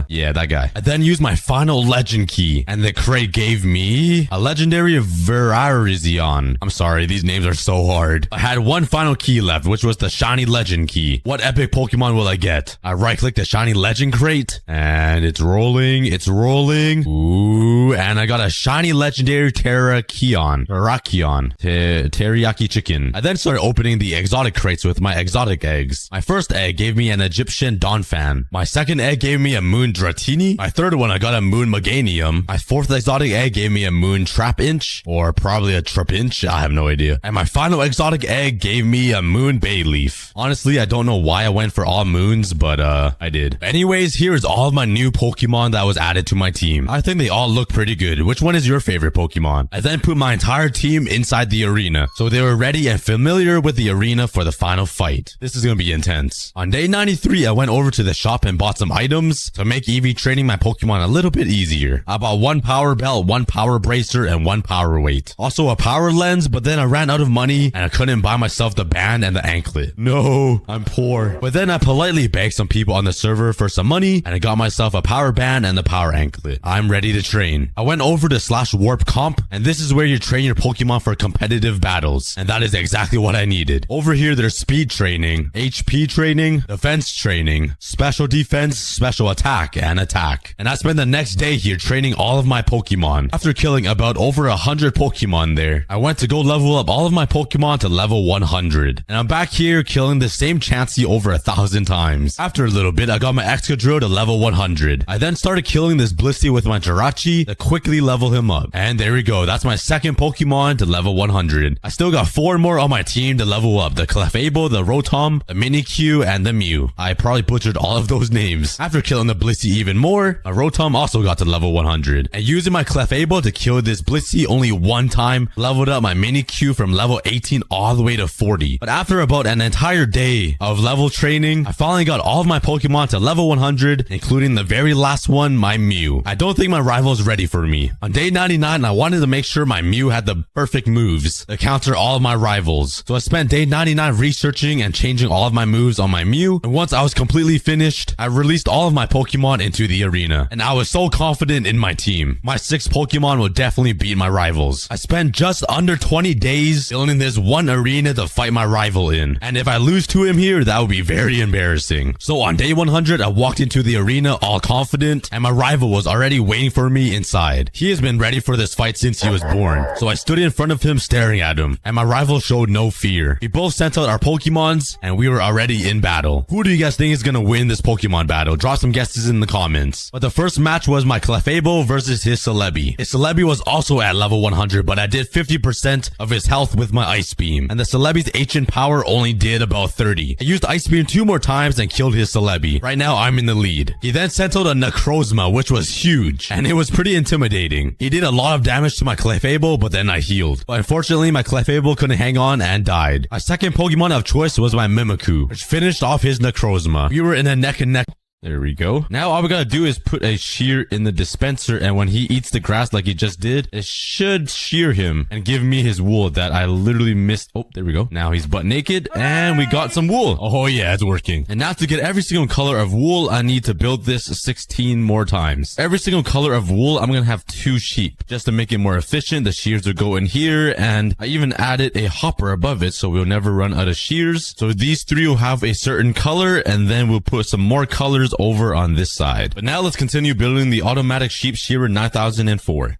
Yeah, that guy. I then used my final legend key, and the crate gave me a legendary Virizion. I'm sorry, these names are so hard. I had one final key left, which was the shiny legend key. What epic Pokemon will I get? I right-clicked the shiny legend crate, and it's rolling. It's rolling. Ooh, and I got a shiny legendary Terrakion. Teriyaki chicken. I then started opening the exotic crates with my exotic eggs. My first egg gave me an Egyptian Donphan. My second egg gave me a Moon Dratini. My third one, I got a Moon Meganium. My fourth exotic egg gave me a Moon Trapinch, or probably a Trapinch. I have no idea. And my final exotic egg gave me a Moon Bayleaf. Honestly, I don't know why I went for all moons, but I did. Anyways, here is all of my new Pokemon that was added to my team. I think they all look pretty good. Which one is your favorite Pokemon? I then put my entire team inside the arena, so they were ready and familiar with the arena for the final fight. This is gonna be intense. On day 93, I went over to the shop and bought some items to make EV training my Pokemon a little bit easier. I bought 1 power belt, 1 power bracer, and 1 power weight. Also a power lens, but then I ran out of money and I couldn't buy myself the band and the anklet. No, I'm poor. But then I politely begged some people on the server for some money and I got myself a power band and the power anklet. I'm ready to train. I went over to /warp comp, and this is where you train your Pokemon for competitive battles. And that is exactly what I needed. Over here, there's speed training, HP training, defense training, special defense, special attack, and attack. And I spent the next day here training all of my Pokemon. After killing about over 100 Pokemon there, I went to go level up all of my Pokemon to level 100. And I'm back here killing the same Chansey over 1,000 times. After a little bit, I got my Excadrill to level 100. I then started killing this Blissey with my Jirachi to quickly level him up. And there we go. That's my second Pokemon to level 100. I still got 4 more on my team to level up. The Clefable, the Rotom, the Mimikyu, and the Mew. I probably butchered all of those names. After killing the Blissey even more, my Rotom also got to level 100. And using my Clefable to kill this Blissey only one time, leveled up my Mimikyu from level 18 all the way to 40. But after about an entire day of level training, I finally got all of my Pokemon to level 100, including the very last one, my Mew. I don't think my rival's ready for me. On day 99, I wanted to make sure my Mew had the perfect moves to counter all of my rivals. So I spent day 99 researching and changing all of my moves on my Mew. And once I was completely finished, I released all of my Pokemon into the arena. And I was so confident in my team. My 6 Pokemon will definitely beat my rivals. I spent just under 20 days building this one arena to fight my rival in. And if I lose to him here, that would be very embarrassing. So on day 100, I walked into the arena all confident, and my rival was already waiting for me inside. He has been ready for this fight since he was born. So I stood in front of him staring at him, and my rival showed no fear. We both sent out our Pokemons, and we were already in battle. Who do you guys think is gonna win this Pokemon battle? Drop some guesses in the comments. But the first match was my Clefable versus his Celebi. His Celebi was also at level 100, but I did 50% of his health with my Ice Beam, and the Celebi's ancient power only did about 30. I used Ice Beam 2 more times and killed his Celebi. Right now, I'm in the lead. He then sent out a Necrozma, which was huge, and it was pretty intimidating. He did a lot of damage to my Clefable, but then I healed. But unfortunately, my Clefable couldn't hang on and died. My second Pokemon of choice was my Mimikyu, which finished off his Necrozma. We were in a neck and neck. There we go. Now all we gotta do is put a shear in the dispenser, and when he eats the grass like he just did, it should shear him and give me his wool that I literally missed. Oh, there we go. Now he's butt naked and we got some wool. Oh yeah, it's working. And now to get every single color of wool, I need to build this 16 more times. Every single color of wool, I'm gonna have 2 sheep. Just to make it more efficient, the shears will go in here, and I even added a hopper above it so we'll never run out of shears. So these 3 will have a certain color, and then we'll put some more colors over on this side. But now let's continue building the automatic sheep shearer 9004.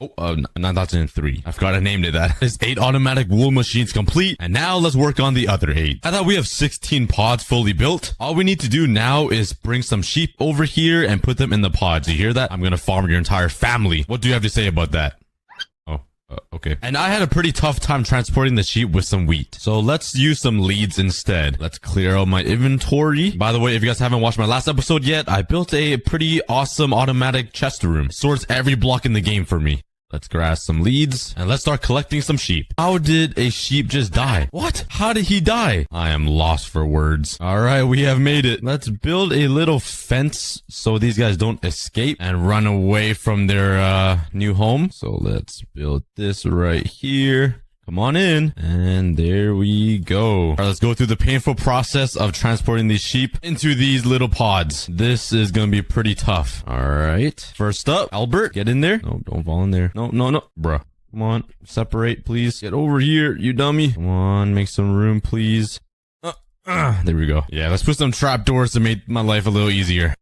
9003. I forgot I named it that. There's 8 automatic wool machines complete, and now let's work on the other 8. I thought we have 16 pods fully built. All we need to do now is bring some sheep over here and put them in the pods. You hear that? I'm gonna farm your entire family. What do you have to say about that? Okay. And I had a pretty tough time transporting the sheep with some wheat. So let's use some leads instead. Let's clear out my inventory. By the way, if you guys haven't watched my last episode yet, I built a pretty awesome automatic chest room. Sorts every block in the game for me. Let's grab some leads and let's start collecting some sheep. How did a sheep just die? What? How did he die? I am lost for words. All right, we have made it. Let's build a little fence so these guys don't escape and run away from their new home. So let's build this right here. Come on in. And there we go. All right, let's go through the painful process of transporting these sheep into these little pods. This is going to be pretty tough. All right. First up, Albert, get in there. No, don't fall in there. No. Bruh. Come on. Separate, please. Get over here, you dummy. Come on. Make some room, please. There we go. Yeah, let's put some trapdoors to make my life a little easier.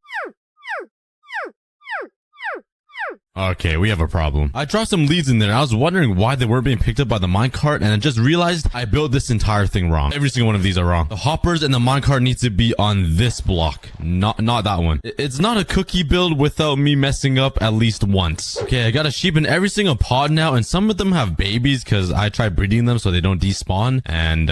Okay, we have a problem. I dropped some leads in there. I was wondering why they weren't being picked up by the minecart, and I just realized I built this entire thing wrong. Every single one of these are wrong. The hoppers and the minecart needs to be on this block, not that one. It's not a cookie build without me messing up at least once. Okay, I got a sheep in every single pod now, and some of them have babies because I tried breeding them so they don't despawn, and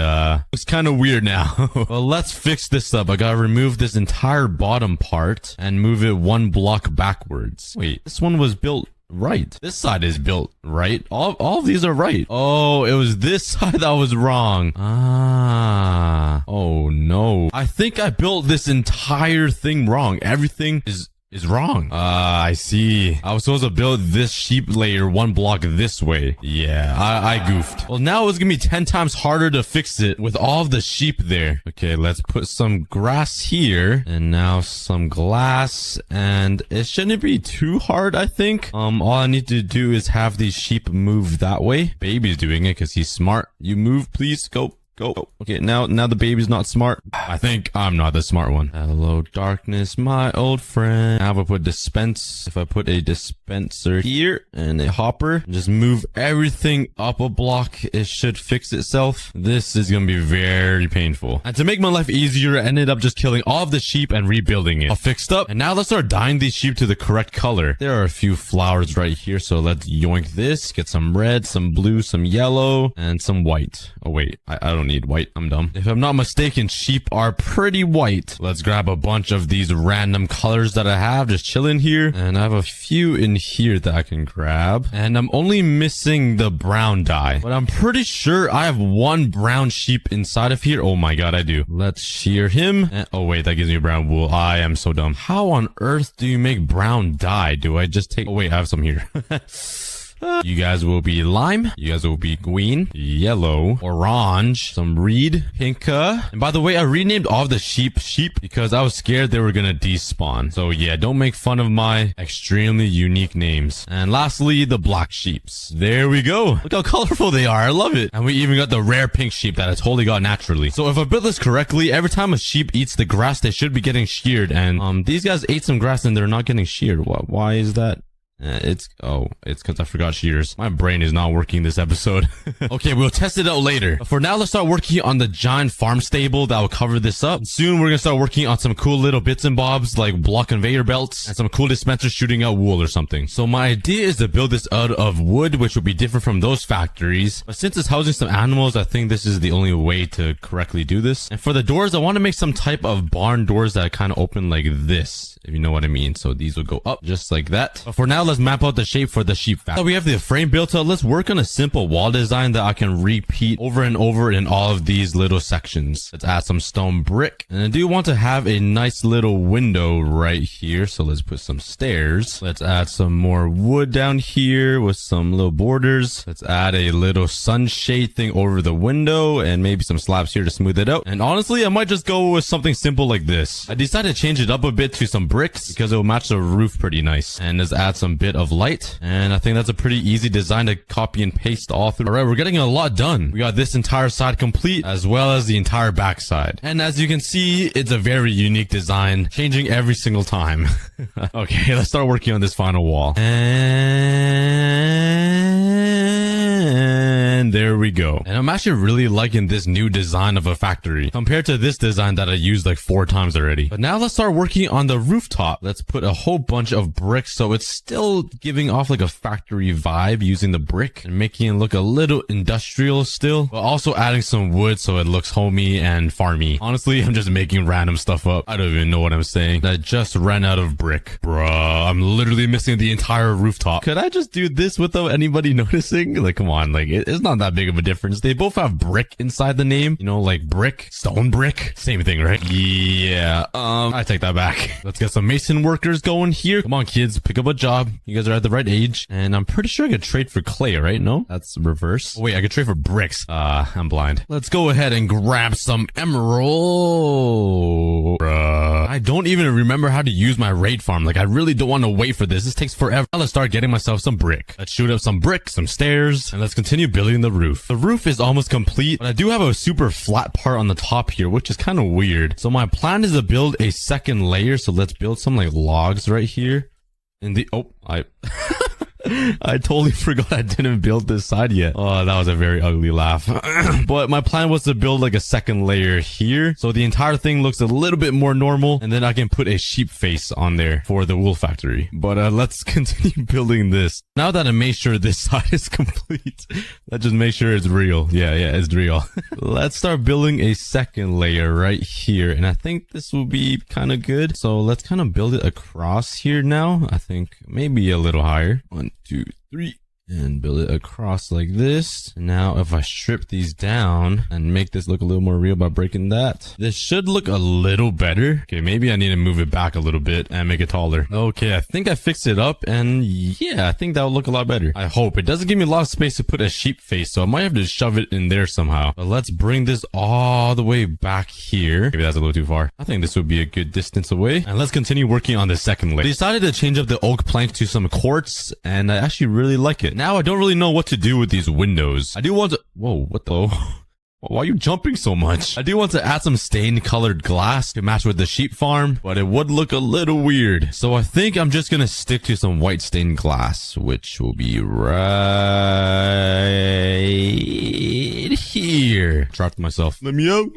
it's kind of weird now. Well, let's fix this up. I gotta remove this entire bottom part and move it one block backwards. Wait, this one was built right. This side is built right. All of these are right. Oh, it was this side that was wrong. Oh no. I think I built this entire thing wrong. Everything is wrong. I see. I was supposed to build this sheep layer one block this way. Yeah, I goofed. Well, now it's gonna be 10 times harder to fix it with all of the sheep there. Okay, let's put some grass here and now some glass, and it shouldn't be too hard, I think. All I need to do is have these sheep move that way. Baby's doing it because he's smart. You move, please. Go. Okay, now the baby's not smart. I think I'm not the smart one. Hello, darkness, my old friend. Now if I put dispense, if I put a dispenser here and a hopper, just move everything up a block, it should fix itself. This is gonna be very painful. And to make my life easier, I ended up just killing all of the sheep and rebuilding it. All fixed up. And now let's start dyeing these sheep to the correct color. There are a few flowers right here, so let's yoink this. Get some red, some blue, some yellow, and some white. Oh wait, I don't need white. I'm dumb. If I'm not mistaken, sheep are pretty white. Let's grab a bunch of these random colors that I have just chilling here. And I have a few in here that I can grab. And I'm only missing the brown dye. But I'm pretty sure I have one brown sheep inside of here. Oh my god, I do. Let's shear him. And, oh wait, that gives me brown wool. I am so dumb. How on earth do you make brown dye? Do I just take... Oh wait, I have some here. You guys will be lime. You guys will be green, yellow, orange, some reed, pink. And by the way, I renamed all of the sheep because I was scared they were gonna despawn. So yeah, don't make fun of my extremely unique names. And lastly, the black sheeps. There we go. Look how colorful they are. I love it. And we even got the rare pink sheep that I totally got naturally. So if I built this correctly, every time a sheep eats the grass, they should be getting sheared. And these guys ate some grass and they're not getting sheared. Why is that? It's because I forgot shears. My brain is not working this episode. Okay, we'll test it out later. But for now, let's start working on the giant farm stable that will cover this up. Soon, we're gonna start working on some cool little bits and bobs like block conveyor belts and some cool dispensers shooting out wool or something. So my idea is to build this out of wood, which will be different from those factories. But since it's housing some animals, I think this is the only way to correctly do this. And for the doors, I want to make some type of barn doors that kind of open like this, if you know what I mean. So these will go up just like that. But for now, let's map out the shape for the sheep factory. So we have the frame built out. Let's work on a simple wall design that I can repeat over and over in all of these little sections. Let's add some stone brick. And I do want to have a nice little window right here. So let's put some stairs. Let's add some more wood down here with some little borders. Let's add a little sunshade thing over the window and maybe some slabs here to smooth it out. And honestly, I might just go with something simple like this. I decided to change it up a bit to some bricks because it will match the roof pretty nice. And let's add some bit of light, and I think that's a pretty easy design to copy and paste all through. All right, we're getting a lot done. We got this entire side complete as well as the entire back side, and as you can see, it's a very unique design, changing every single time. Okay, let's start working on this final wall. And there we go. And I'm actually really liking this new design of a factory compared to this design that I used like 4 times already. But now let's start working on the rooftop. Let's put a whole bunch of bricks so it's still giving off like a factory vibe using the brick and making it look a little industrial still, but also adding some wood so it looks homey and farmy. Honestly, I'm just making random stuff up. I don't even know what I'm saying. I just ran out of brick. Bruh, I'm literally missing the entire rooftop. Could I just do this without anybody noticing? Like, come on, like it's not that big of a difference. They both have brick inside the name, you know, like brick, stone brick, same thing, right? Yeah, I take that back. Let's get some mason workers going here. Come on, kids, pick up a job. You guys are at the right age. And I'm pretty sure I could trade for clay, right? No, that's reverse. Oh, wait, I could trade for bricks. I'm blind. Let's go ahead and grab some emerald. Bruh. I don't even remember how to use my raid farm. Like, I really don't want to wait for this. This takes forever. Now let's start getting myself some brick. Let's shoot up some brick, some stairs, and let's continue building the roof. The roof is almost complete, but I do have a super flat part on the top here, which is kind of weird. So my plan is to build a second layer. So let's build some like logs right here. I totally forgot I didn't build this side yet. Oh, that was a very ugly laugh. But my plan was to build like a second layer here. So the entire thing looks a little bit more normal. And then I can put a sheep face on there for the wool factory. But let's continue building this. Now that I made sure this side is complete, let's just make sure it's real. Yeah, it's real. Let's start building a second layer right here. And I think this will be kind of good. So let's kind of build it across here now. I think maybe a little higher. 1, 2, 3. And build it across like this. Now, if I strip these down and make this look a little more real by breaking that, this should look a little better. Okay, maybe I need to move it back a little bit and make it taller. Okay, I think I fixed it up, and yeah, I think that'll look a lot better. I hope. It doesn't give me a lot of space to put a sheep face, so I might have to shove it in there somehow. But let's bring this all the way back here. Maybe that's a little too far. I think this would be a good distance away. And let's continue working on the second layer. I decided to change up the oak planks to some quartz, and I actually really like it. Now I don't really know what to do with these windows. I do want to... Whoa, what the... Why are you jumping so much? I do want to add some stained colored glass to match with the sheep farm, but it would look a little weird. So I think I'm just gonna stick to some white stained glass, which will be right here. Trapped myself. Let me out,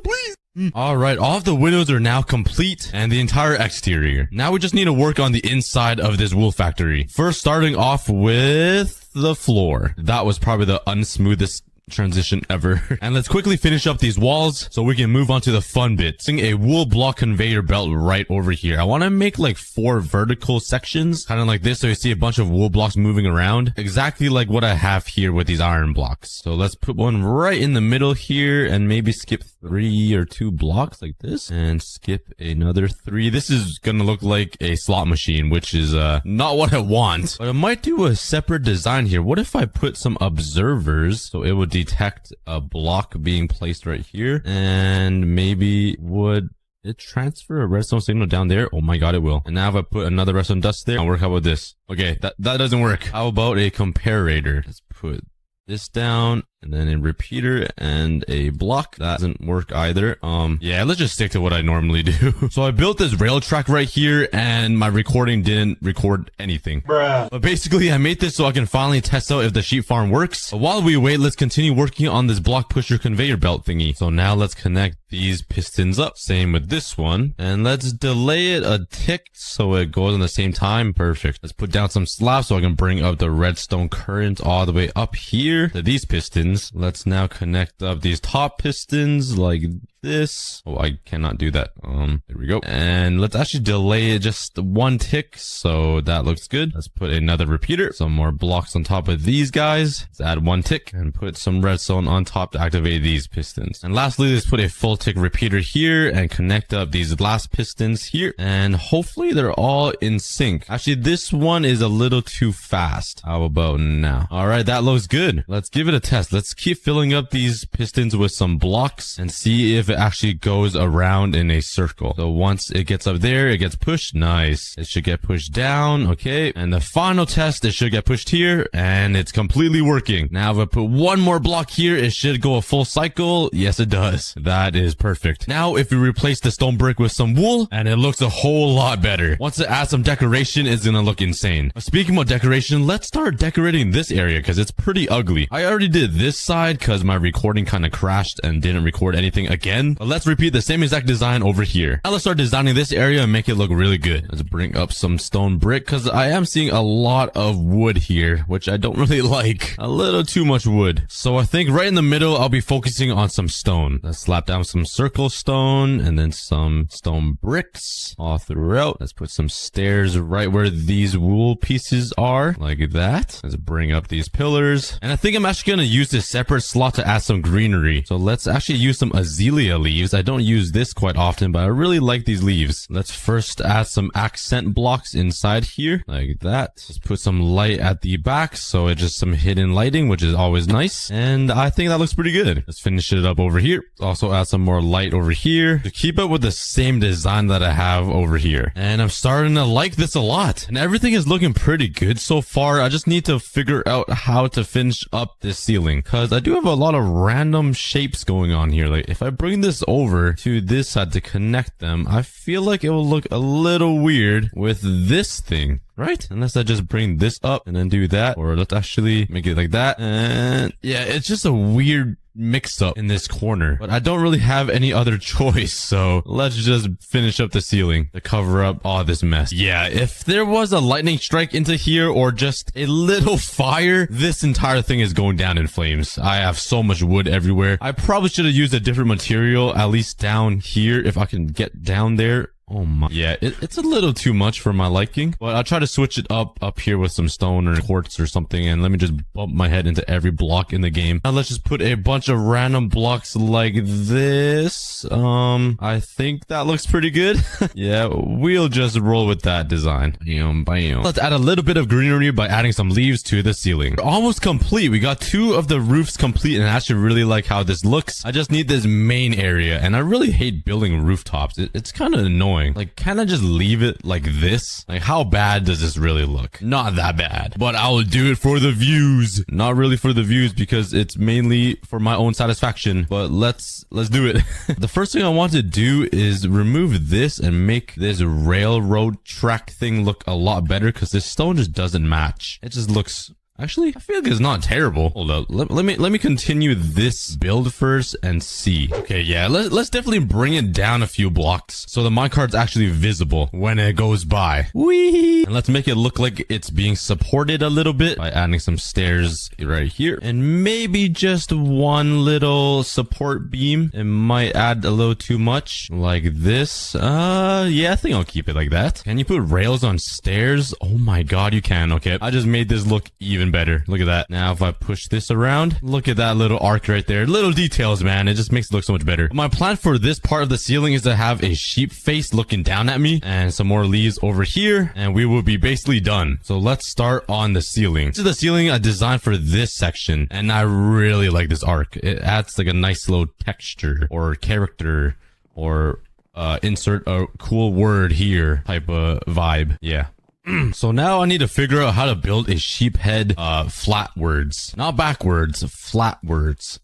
please. All right, all of the windows are now complete and the entire exterior. Now we just need to work on the inside of this wool factory. First, starting off with the floor. That was probably the unsmoothest transition ever. And let's quickly finish up these walls so we can move on to the fun bit. Using a wool block conveyor belt right over here. I want to make like 4 vertical sections, kind of like this, so you see a bunch of wool blocks moving around, exactly like what I have here with these iron blocks. So let's put one right in the middle here and maybe skip 3 or 2 blocks like this and skip another 3. This is gonna look like a slot machine, which is not what I want, but I might do a separate design here. What if I put some observers so it would detect a block being placed right here, and maybe would it transfer a redstone signal down there? Oh my god, it will. And now if I put another redstone dust there, I'll work out with this. Okay, that doesn't work. How about a comparator? Let's put this down, and then a repeater and a block. That doesn't work either. Yeah, let's just stick to what I normally do. So I built this rail track right here, and my recording didn't record anything. Bruh. But basically, I made this so I can finally test out if the sheep farm works. But while we wait, let's continue working on this block pusher conveyor belt thingy. So now let's connect these pistons up. Same with this one. And let's delay it a tick so it goes on the same time. Perfect. Let's put down some slabs so I can bring up the redstone current all the way up here to these pistons. Let's now connect up these top pistons like this. Oh, I cannot do that. There we go. And let's actually delay it just 1 tick. So that looks good. Let's put another repeater, some more blocks on top of these guys. Let's add 1 tick and put some redstone on top to activate these pistons. And lastly, let's put a full tick repeater here and connect up these last pistons here. And hopefully they're all in sync. Actually, this one is a little too fast. How about now? All right, that looks good. Let's give it a test. Let's keep filling up these pistons with some blocks and see if it actually goes around in a circle. So once it gets up there, it gets pushed. Nice. It should get pushed down. Okay. And the final test, it should get pushed here, and it's completely working. Now if I put one more block here, it should go a full cycle. Yes, it does. That is perfect. Now if we replace the stone brick with some wool, and it looks a whole lot better. Once it adds some decoration, it's gonna look insane. Speaking of decoration, let's start decorating this area because it's pretty ugly. I already did this side because my recording kind of crashed and didn't record anything again. But let's repeat the same exact design over here. Now let's start designing this area and make it look really good. Let's bring up some stone brick because I am seeing a lot of wood here, which I don't really like. A little too much wood. So I think right in the middle, I'll be focusing on some stone. Let's slap down some circle stone and then some stone bricks all throughout. Let's put some stairs right where these wool pieces are, like that. Let's bring up these pillars. And I think I'm actually going to use this separate slot to add some greenery. So let's actually use some azalea leaves. I don't use this quite often, but I really like these leaves. Let's first add some accent blocks inside here, like that. Just put some light at the back, so it's just some hidden lighting, which is always nice. And I think that looks pretty good. Let's finish it up over here. Also add some more light over here to keep up with the same design that I have over here. And I'm starting to like this a lot. And everything is looking pretty good so far. I just need to figure out how to finish up this ceiling, because I do have a lot of random shapes going on here. Like if I bring this over to this side to connect them, I feel like it will look a little weird with this thing, right? Unless I just bring this up and then do that, or let's actually make it like that. And yeah, it's just a weird mix up in this corner, but I don't really have any other choice, so let's just finish up the ceiling to cover up all this mess. Yeah, if there was a lightning strike into here or just a little fire, this entire thing is going down in flames. I have so much wood everywhere. I probably should have used a different material, at least down here, if I can get down there. Oh my. Yeah, it's a little too much for my liking, but I'll try to switch it up here with some stone or quartz or something, and let me just bump my head into every block in the game. Now let's just put a bunch of random blocks like this. I think that looks pretty good. Yeah, we'll just roll with that design. Bam, bam. Let's add a little bit of greenery by adding some leaves to the ceiling. We're almost complete. We got 2 of the roofs complete, and I actually really like how this looks. I just need this main area, and I really hate building rooftops. It's kind of annoying. Like, can I just leave it like this? Like, how bad does this really look? Not that bad, but I'll do it for the views. Not really for the views, because it's mainly for my own satisfaction, but let's do it. The first thing I want to do is remove this and make this railroad track thing look a lot better, because this stone just doesn't match. It just looks... Actually, I feel like it's not terrible. Hold up. Let me continue this build first and see. Okay, yeah, let's definitely bring it down a few blocks so the minecart's actually visible when it goes by. Whee! And let's make it look like it's being supported a little bit by adding some stairs right here. And maybe just one little support beam. It might add a little too much like this. Yeah, I think I'll keep it like that. Can you put rails on stairs? Oh my god, you can. Okay, I just made this look even better. Look at that. Now if I push this around, look at that little arc right there. Little details, man. It just makes it look so much better. My plan for this part of the ceiling is to have a sheep face looking down at me and some more leaves over here, and we will be basically done. So let's start on the ceiling. This is the ceiling I designed for this section, and I really like this arc. It adds like a nice little texture or character or insert a cool word here type of vibe. Yeah. So now I need to figure out how to build a sheep head flatwards, not backwards, flatwards.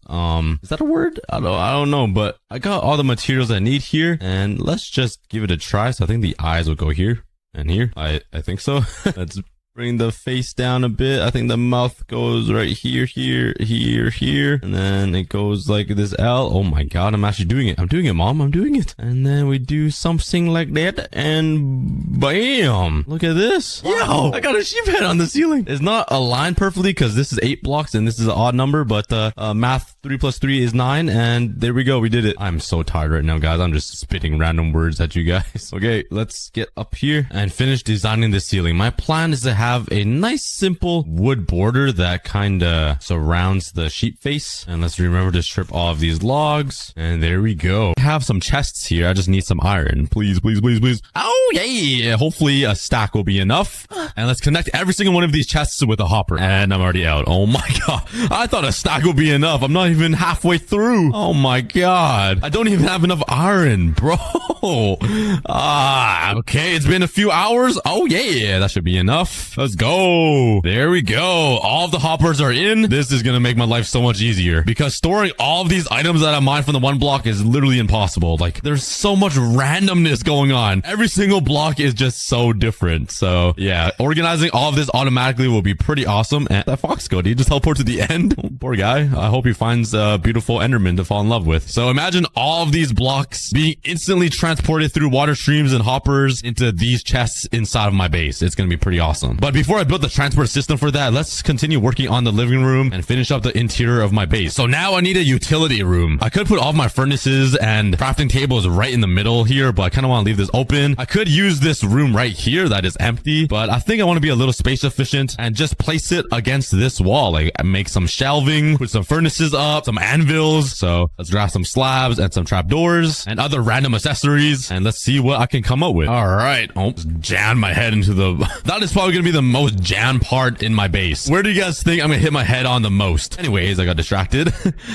Is that a word? I don't know, but I got all the materials I need here, and let's just give it a try. So I think the eyes will go here and here. I think so. Let's bring the face down a bit. I think the mouth goes right here, here, here, here. And then it goes like this L. Oh my god, I'm actually doing it. I'm doing it, Mom. I'm doing it. And then we do something like that. And bam. Look at this. Yo, I got a sheep head on the ceiling. It's not aligned perfectly because this is 8 blocks and this is an odd number. But math 3 plus 3 is 9. And there we go. We did it. I'm so tired right now, guys. I'm just spitting random words at you guys. Okay, let's get up here and finish designing the ceiling. My plan is to have a nice simple wood border that kind of surrounds the sheep face. And let's remember to strip all of these logs. And there we go. I have some chests here. I just need some iron. Please, please, please, please. Oh, yeah. Hopefully a stack will be enough. And let's connect every single one of these chests with a hopper. And I'm already out. Oh my god. I thought a stack would be enough. I'm not not even halfway through. Oh my god. I don't even have enough iron, bro. Okay. It's been a few hours. Oh yeah, that should be enough. Let's go. There we go. All of the hoppers are in. This is gonna make my life so much easier because storing all of these items that I mined from the one block is literally impossible. Like, there's so much randomness going on. Every single block is just so different. So yeah, organizing all of this automatically will be pretty awesome. And that fox goat, he just teleport to the end. Oh, poor guy. I hope he finds a beautiful Enderman to fall in love with. So imagine all of these blocks being instantly transported through water streams and hoppers into these chests inside of my base. It's gonna be pretty awesome. But before I build the transport system for that, let's continue working on the living room and finish up the interior of my base. So now I need a utility room. I could put all of my furnaces and crafting tables right in the middle here, but I kind of want to leave this open. I could use this room right here that is empty, but I think I want to be a little space efficient and just place it against this wall. Like, make some shelving, put some furnaces up, some anvils. So let's grab some slabs and some trapdoors and other random accessories, and let's see what I can come up with. All right. Oh, jam my head into the... That is probably going to be the most jammed part in my base. Where do you guys think I'm going to hit my head on the most? Anyways, I got distracted.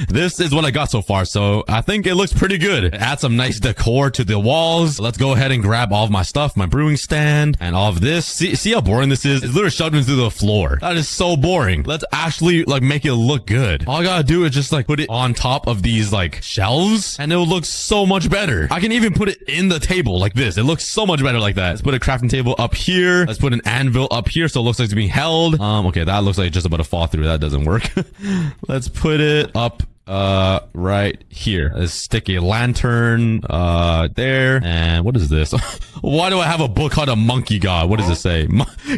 This is what I got so far, so I think it looks pretty good. Add some nice decor to the walls. Let's go ahead and grab all of my stuff, my brewing stand, and all of this. See how boring this is? It's literally shoved into the floor. That is so boring. Let's actually like make it look good. All I gotta do is just like put it on top of these like shelves, and it will look so much better. I can even put it in the table like this. It looks so much better like that. Let's put a crafting table up here. Let's put an anvil up here so it looks like it's being held. Okay, that looks like it's just about to fall through. That doesn't work. Let's put it up right here. Let's stick a lantern there. And what is this? Why do I have a book called aCookieGod? What does it say?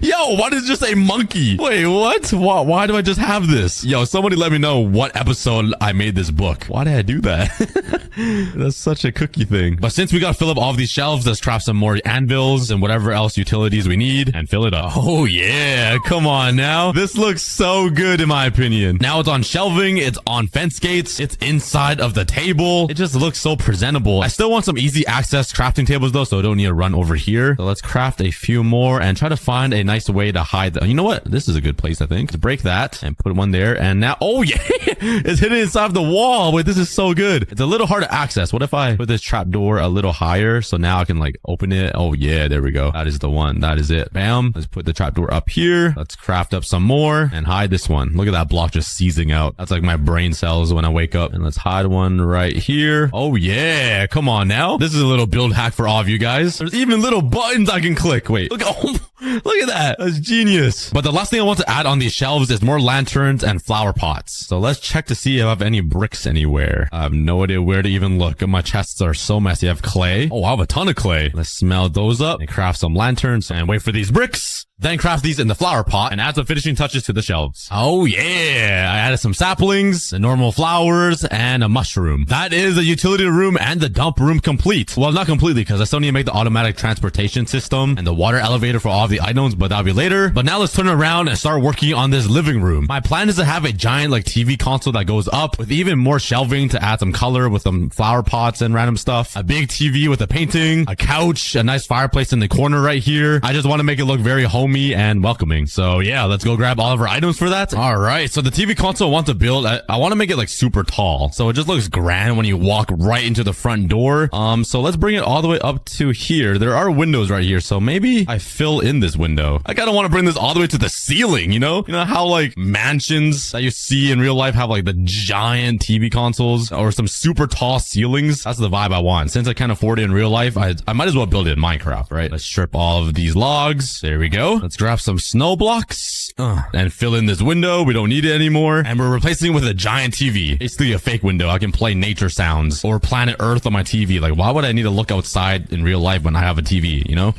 Yo, why does it just say monkey? Wait, what? Why do I just have this? Yo, somebody let me know what episode I made this book. Why did I do that? That's such a cookie thing. But since we gotta fill up all of these shelves, let's craft some more anvils and whatever else utilities we need and fill it up. Oh yeah, come on now. This looks so good in my opinion. Now it's on shelving, it's on fence gates, it's inside of the table. It just looks so presentable. I still want some easy access crafting tables though, so I don't need to run over here. So let's craft a few more and try to find a nice way to hide them. You know what? This is a good place, I think. To break that and put one there. And now, oh yeah, it's hidden inside of the wall. Wait, this is so good. It's a little hard to access. What if I put this trapdoor a little higher? So now I can like open it. Oh yeah, there we go. That is the one. That is it. Bam. Let's put the trapdoor up here. Let's craft up some more and hide this one. Look at that block just seizing out. That's like my brain cells when I wake up. And let's hide one right here. Oh yeah, come on now. This is a little build hack for all of you guys. There's even little buttons I can click. Wait, look, oh, look at that. That's genius. But the last thing I want to add on these shelves is more lanterns and flower pots. So let's check to see if I have any bricks anywhere. I have no idea where to even look. My chests are so messy. I have clay. Oh, I have a ton of clay. Let's smelt those up and craft some lanterns and wait for these bricks. Then craft these in the flower pot and add some finishing touches to the shelves. Oh yeah, I added some saplings, the normal flowers, and a mushroom. That is the utility room and the dump room complete. Well, not completely because I still need to make the automatic transportation system and the water elevator for all of the items, but that'll be later. But now let's turn around and start working on this living room. My plan is to have a giant like TV console that goes up with even more shelving to add some color with some flower pots and random stuff. A big TV with a painting, a couch, a nice fireplace in the corner right here. I just want to make it look very homey and welcoming. So yeah, let's go grab all of our items for that. All right, so the TV console I want to build, I want to make it like super tall, so it just looks grand when you walk right into the front door. So let's bring it all the way up to here. There are windows right here, so maybe I fill in this window. I kind of want to bring this all the way to the ceiling, you know how like mansions that you see in real life have like the giant TV consoles or some super tall ceilings. That's the vibe I want. Since I can't afford it in real life, I might as well build it in Minecraft, right? Let's strip all of these logs. There we go. Let's grab some snow blocks and fill in this window. We don't need it anymore. And we're replacing it with a giant TV. Basically a fake window. I can play nature sounds or planet Earth on my TV. Like, why would I need to look outside in real life when I have a TV, you know?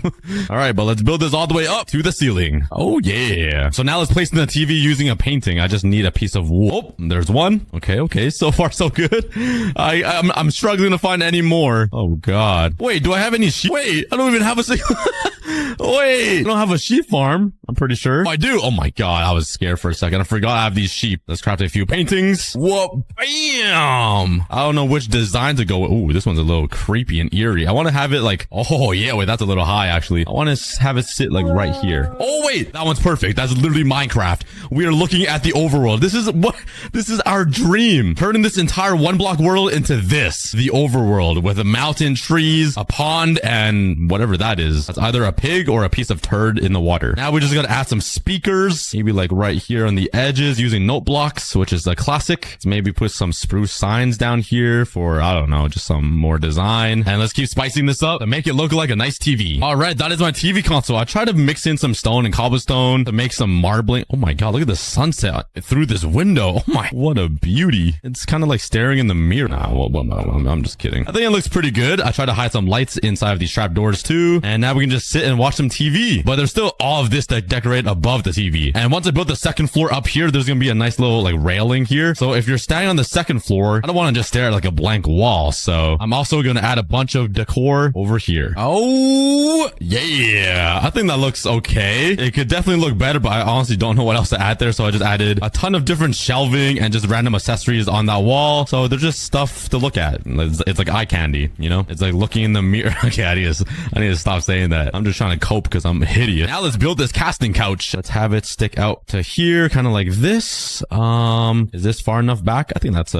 All right, but let's build this all the way up to the ceiling. Oh yeah. So now let's place in the TV using a painting. I just need a piece of wood. Oh, there's one. Okay. So far, so good. I'm struggling to find any more. Oh God. Wait, do I have any sheep? Wait, I don't even have a single... Wait, I don't have a sheep farm. I'm pretty sure. Oh, I do. Oh my my god, I was scared for a second. I forgot I have these sheep. Let's craft a few paintings. Whoa, bam! I don't know which design to go with. Ooh, this one's a little creepy and eerie. I want to have it like, oh yeah, wait, that's a little high actually. I want to have it sit like right here. Oh wait, that one's perfect. That's literally Minecraft. We are looking at the overworld. This is our dream. Turning this entire one block world into this, the overworld, with a mountain, trees, a pond, and whatever that is. That's either a pig or a piece of turd in the water. Now we just gotta add some speakers, maybe like right here on the edges using note blocks, which is a classic. Let's maybe put some spruce signs down here for, I don't know, just some more design. And let's keep spicing this up to make it look like a nice TV. All right, that is my TV console. I tried to mix in some stone and cobblestone to make some marbling. Oh my god, look at the sunset through this window. Oh my, what a beauty. It's kind of like staring in the mirror. Nah, well, I'm just kidding. I think it looks pretty good. I tried to hide some lights inside of these trap doors too. And now we can just sit and watch some TV. But there's still all of this to decorate above the TV. And once I build the second floor up here, there's gonna be a nice little like railing here. So if you're standing on the second floor, I don't want to just stare at like a blank wall. So I'm also gonna add a bunch of decor over here. Oh yeah, I think that looks okay. It could definitely look better, but I honestly don't know what else to add there. So I just added a ton of different shelving and just random accessories on that wall. So they're just stuff to look at. It's like eye candy, you know? It's like looking in the mirror. Okay, I need to stop saying that. I'm just trying to cope because I'm hideous. Now let's build this casting couch. Let's have it stick out to here, kind of like this. Is this far enough back? I think that's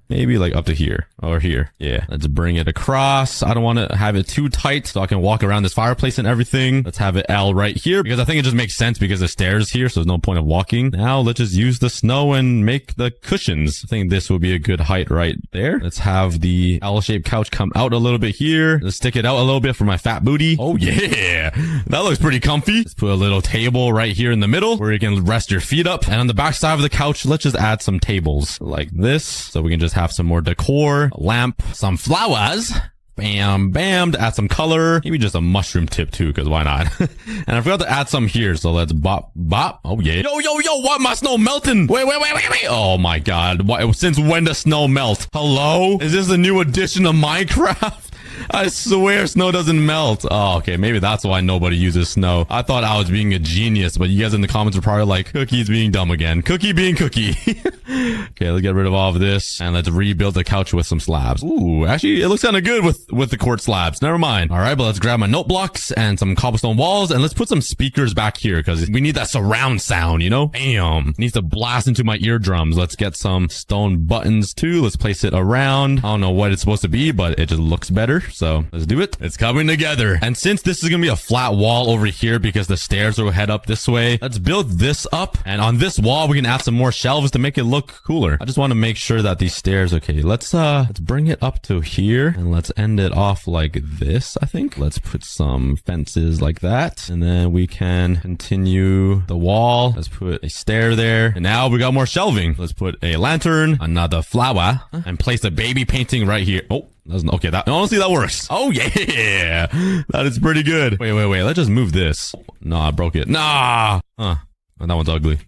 maybe like up to here or here. Yeah, let's bring it across. I don't want to have it too tight so I can walk around this fireplace and everything. Let's have it L right here because I think it just makes sense because the stairs here, so there's no point of walking. Now let's just use the snow and make the cushions. I think this will be a good height right there. Let's have the L-shaped couch come out a little bit here. Let's stick it out a little bit for my fat booty. Oh yeah, that looks pretty comfy. Let's put a little table right here in the middle where you can rest your feet up. And on the back side of the couch, let's just add some tables like this so we can just have some more decor, a lamp, some flowers. Bam, bam, to add some color. Maybe just a mushroom tip too, because why not? And I forgot to add some here, so let's bop. Oh yeah. Yo, why my snow melting? Wait. Oh my god. Why, since when does snow melt? Hello? Is this a new edition of Minecraft? I swear snow doesn't melt. Oh, okay. Maybe that's why nobody uses snow. I thought I was being a genius, but you guys in the comments are probably like, Cookie's being dumb again. Cookie being Cookie. Okay, let's get rid of all of this and let's rebuild the couch with some slabs. Ooh, actually, it looks kind of good with the quartz slabs. Never mind. All right, but let's grab my note blocks and some cobblestone walls and let's put some speakers back here because we need that surround sound, you know? Bam. It needs to blast into my eardrums. Let's get some stone buttons too. Let's place it around. I don't know what it's supposed to be, but it just looks better. So let's do it. It's coming together. And since this is going to be a flat wall over here because the stairs will head up this way, let's build this up. And on this wall, we can add some more shelves to make it look cooler. I just want to make sure that these stairs, okay, let's bring it up to here and let's end it off like this, I think. Let's put some fences like that. And then we can continue the wall. Let's put a stair there. And now we got more shelving. Let's put a lantern, another flower, and place a baby painting right here. Oh. Okay, honestly, that works. Oh, yeah. That is pretty good. Wait. Let's just move this. No, I broke it. Nah. That one's ugly.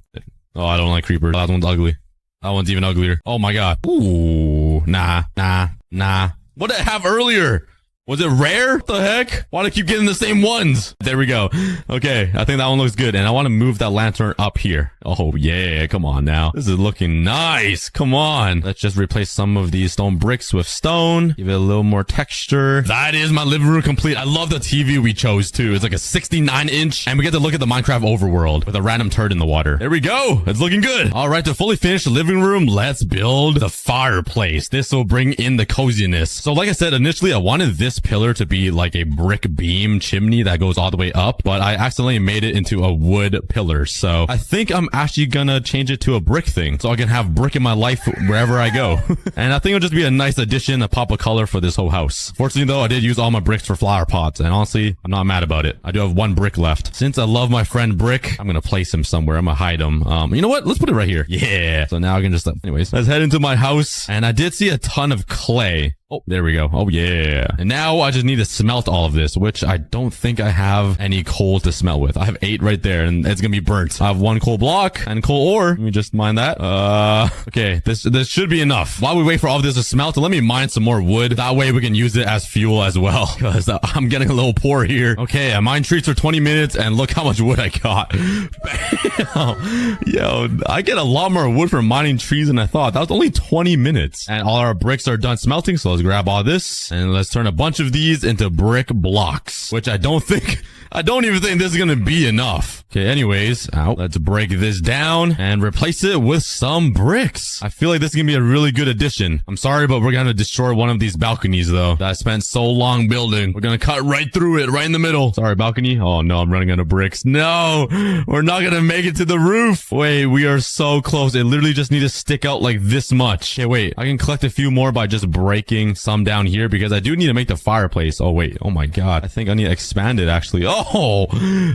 Oh, I don't like creepers. That one's ugly. That one's even uglier. Oh, my God. Ooh. Nah. What did I have earlier? Was it rare? What the heck? Why do I keep getting the same ones? There we go. Okay, I think that one looks good. And I want to move that lantern up here. Oh, yeah. Come on now. This is looking nice. Come on. Let's just replace some of these stone bricks with stone. Give it a little more texture. That is my living room complete. I love the TV we chose, too. It's like a 69-inch. And we get to look at the Minecraft overworld with a random turd in the water. There we go. It's looking good. All right, to fully finish the living room, let's build the fireplace. This will bring in the coziness. So like I said, initially, I wanted this pillar to be like a brick beam chimney that goes all the way up, but I accidentally made it into a wood pillar. So I think I'm actually gonna change it to a brick thing so I can have brick in my life wherever I go. And I think it'll just be a nice addition, a pop of color for this whole house. Fortunately though, I did use all my bricks for flower pots and honestly, I'm not mad about it. I do have one brick left. Since I love my friend Brick, I'm gonna place him somewhere. I'm gonna hide him. You know what? Let's put it right here. Yeah. So now I can just, anyways, let's head into my house. And I did see a ton of clay. Oh, there we go. Oh, yeah. And now I just need to smelt all of this, which I don't think I have any coal to smelt with. I have 8 right there, and it's gonna be burnt. I have 1 coal block and coal ore. Let me just mine that. Okay, this should be enough. While we wait for all of this to smelt, let me mine some more wood. That way we can use it as fuel as well, because I'm getting a little poor here. Okay, I mined trees for 20 minutes, and look how much wood I got. Bam. Yo, I get a lot more wood from mining trees than I thought. That was only 20 minutes. And all our bricks are done smelting, so let's grab all this, and let's turn a bunch of these into brick blocks, which I don't even think this is gonna be enough. Okay, anyways, let's break this down and replace it with some bricks. I feel like this is gonna be a really good addition. I'm sorry, but we're gonna destroy one of these balconies, though, that I spent so long building. We're gonna cut right through it, right in the middle. Sorry, balcony. Oh, no, I'm running out of bricks. No, we're not gonna make it to the roof. Wait, we are so close. It literally just needs to stick out like this much. Okay, wait, I can collect a few more by just breaking some down here, because I do need to make the fireplace. Oh, wait. Oh, my God. I think I need to expand it, actually. Oh,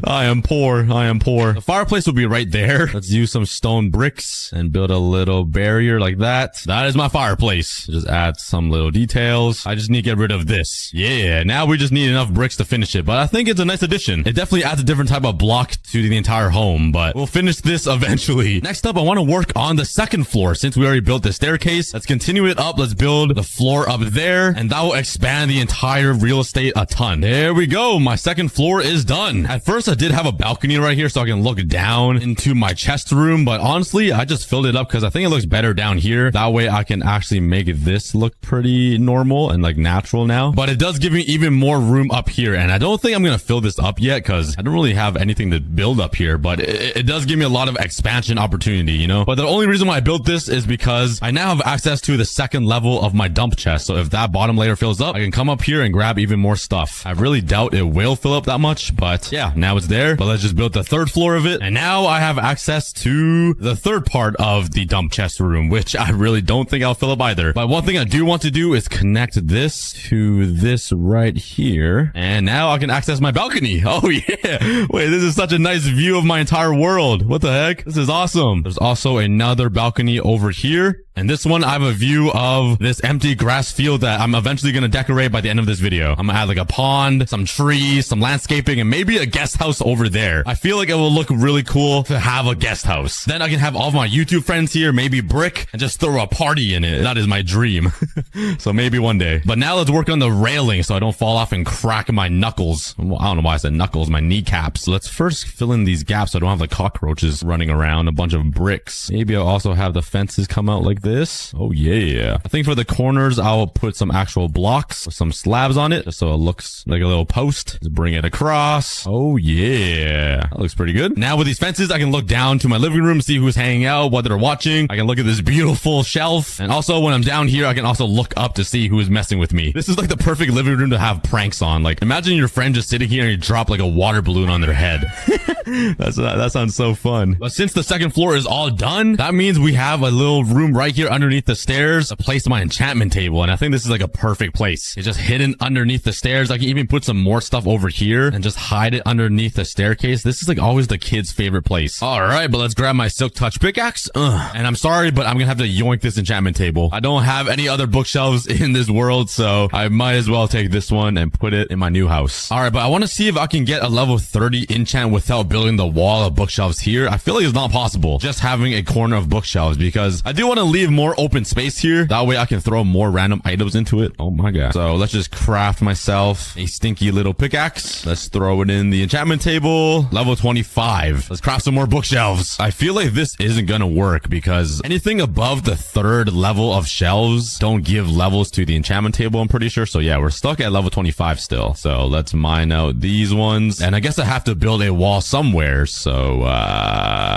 I am poor. I am poor. The fireplace will be right there. Let's use some stone bricks and build a little barrier like that. That is my fireplace. Just add some little details. I just need to get rid of this. Yeah, now we just need enough bricks to finish it, but I think it's a nice addition. It definitely adds a different type of block to the entire home, but we'll finish this eventually. Next up, I want to work on the second floor. Since we already built the staircase, let's continue it up. Let's build the floor up there, and that will expand the entire real estate a ton. There we go. My second floor is done. At first, I did have a balcony right here so I can look down into my chest room, but honestly, I just filled it up because I think it looks better down here. That way I can actually make this look pretty normal and like natural now, but it does give me even more room up here, and I don't think I'm gonna fill this up yet because I don't really have anything to build up here, but it does give me a lot of expansion opportunity, you know? But the only reason why I built this is because I now have access to the second level of my dump chest, so if that bottom layer fills up, I can come up here and grab even more stuff. I really doubt it will fill up that much, but yeah, now it's there. But let's just build the third floor of it, and now I have access to the third part of the dump chest room, which I really don't think I'll fill up either. But one thing I do want to do is connect this to this right here, and now I can access my balcony. Oh yeah, wait, this is such a nice view of my entire world. What the heck? This is awesome. There's also another balcony over here, and this one I have a view of this empty grass field that I'm eventually going to decorate by the end of this video. I'm gonna add like a pond, some trees, some landscaping, and maybe a guest house over there. I feel like it will look really cool to have a guest house. Then I can have all of my YouTube friends here, maybe Brick, and just throw a party in it. That is my dream. So maybe one day. But now let's work on the railing so I don't fall off and crack my knuckles. Well, I don't know why I said knuckles, my kneecaps. Let's first fill in these gaps so I don't have the cockroaches running around, a bunch of bricks. Maybe I'll also have the fences come out like this. Oh yeah. I think for the corners, I'll put some actual blocks with some slabs on it, just so it looks like a little post. Let's bring it across. Oh yeah. That looks pretty good. Now with these fences, I can look down to my living room, see who's hanging out, what they're watching. I can look at this beautiful shelf. And also when I'm down here, I can also look up to see who is messing with me. This is like the perfect living room to have pranks on. Like imagine your friend just sitting here and you drop like a water balloon on their head. That sounds so fun. But since the second floor is all done, that means we have a little room right here underneath the stairs to place my enchantment table. And I think this is like a perfect place. It's just hidden underneath the stairs. I can even put some more stuff over here and just hide it underneath the staircase. This is like always the kids' favorite place. All right, but let's grab my silk touch pickaxe. And I'm sorry, but I'm gonna have to yoink this enchantment table. I don't have any other bookshelves in this world, so I might as well take this one and put it in my new house. All right, but I want to see if I can get a level 30 enchant without building the wall of bookshelves here. I feel like it's not possible just having a corner of bookshelves, because I do want to leave more open space here. That way I can throw more random items into it. Oh my god. So let's just craft myself a stinky little pickaxe. Let's throw it in the enchantment table. Level 25. Let's craft some more bookshelves. I feel like this isn't gonna work because anything above the third level of shelves don't give levels to the enchantment table, I'm pretty sure. So yeah, we're stuck at level 25 still. So let's mine out these ones. And I guess I have to build a wall somewhere. So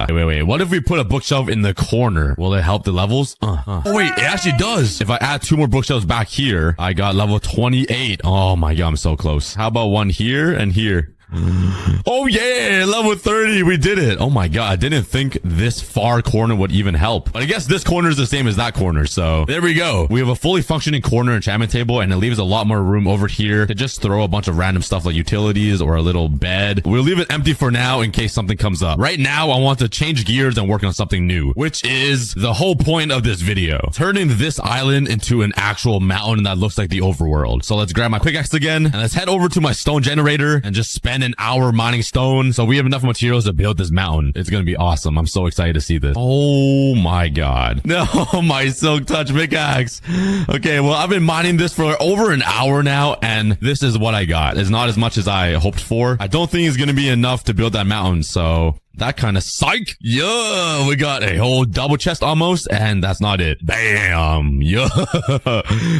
wait. What if we put a bookshelf in the corner? Will it help the levels? Oh wait, it actually does. If I add 2 more bookshelves back here, I got level 28. Oh my god, I'm so close. How about one here and here? Oh yeah, level 30. We did it. Oh my god. I didn't think this far corner would even help. But I guess this corner is the same as that corner. So there we go. We have a fully functioning corner enchantment table, and it leaves a lot more room over here to just throw a bunch of random stuff like utilities or a little bed. We'll leave it empty for now in case something comes up. Right now, I want to change gears and work on something new, which is the whole point of this video. Turning this island into an actual mountain that looks like the overworld. So let's grab my pickaxe again and let's head over to my stone generator and just spend an hour mining stone so we have enough materials to build this mountain. It's gonna be awesome. I'm so excited to see this. Oh my god. No, my silk touch pickaxe. Okay, well, I've been mining this for over an hour now, and this is what I got. It's not as much as I hoped for. I don't think it's gonna be enough to build that mountain, so that kind of psych. Yeah, we got a whole double chest almost, and that's not it. Bam. Yeah.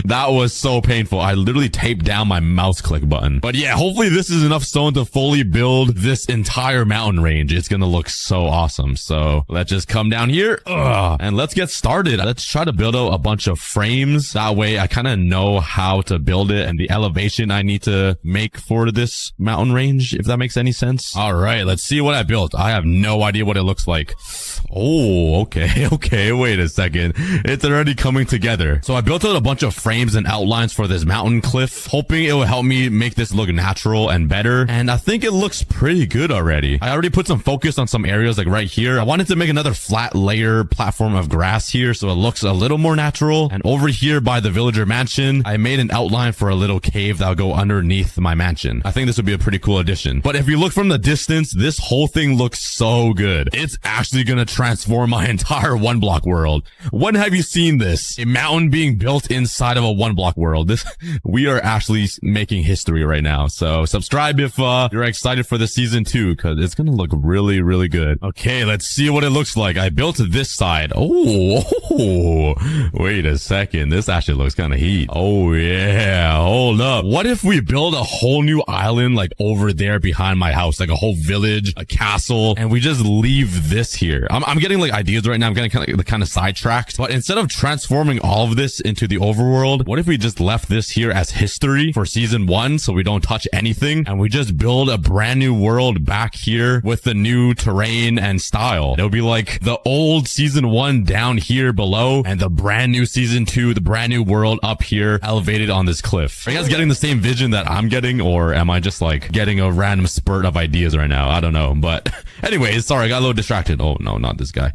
That was so painful. I literally taped down my mouse click button. But yeah, hopefully this is enough stone to fully build this entire mountain range. It's gonna look so awesome. So let's just come down here and let's get started. Let's try to build out a bunch of frames. That way I kind of know how to build it and the elevation I need to make for this mountain range, if that makes any sense. All right, let's see what I built. I have no idea what it looks like. Oh, okay. Okay. Wait a second. It's already coming together. So I built out a bunch of frames and outlines for this mountain cliff, hoping it will help me make this look natural and better. And I think it looks pretty good already. I already put some focus on some areas like right here. I wanted to make another flat layer platform of grass here so it looks a little more natural. And over here by the villager mansion, I made an outline for a little cave that'll go underneath my mansion. I think this would be a pretty cool addition. But if you look from the distance, this whole thing looks so good. It's actually gonna transform my entire one block world. When have you seen this? A mountain being built inside of a one block world. We are actually making history right now. So subscribe if you're excited for the season 2, because it's gonna look really, really good. Okay, let's see what it looks like. I built this side. Oh, wait a second. This actually looks kind of heat. Oh yeah, hold up. What if we build a whole new island like over there behind my house, like a whole village, a castle, and we just leave this here? I'm getting like ideas right now. I'm getting kind of sidetracked. But instead of transforming all of this into the overworld, what if we just left this here as history for season 1 so we don't touch anything, and we just build a brand new world back here with the new terrain and style? It'll be like the old season 1 down here below and the brand new season 2, the brand new world up here elevated on this cliff. Are you guys getting the same vision that I'm getting, or am I just like getting a random spurt of ideas right now? I don't know. But anyways, sorry, I got a little distracted. Oh no, not this guy.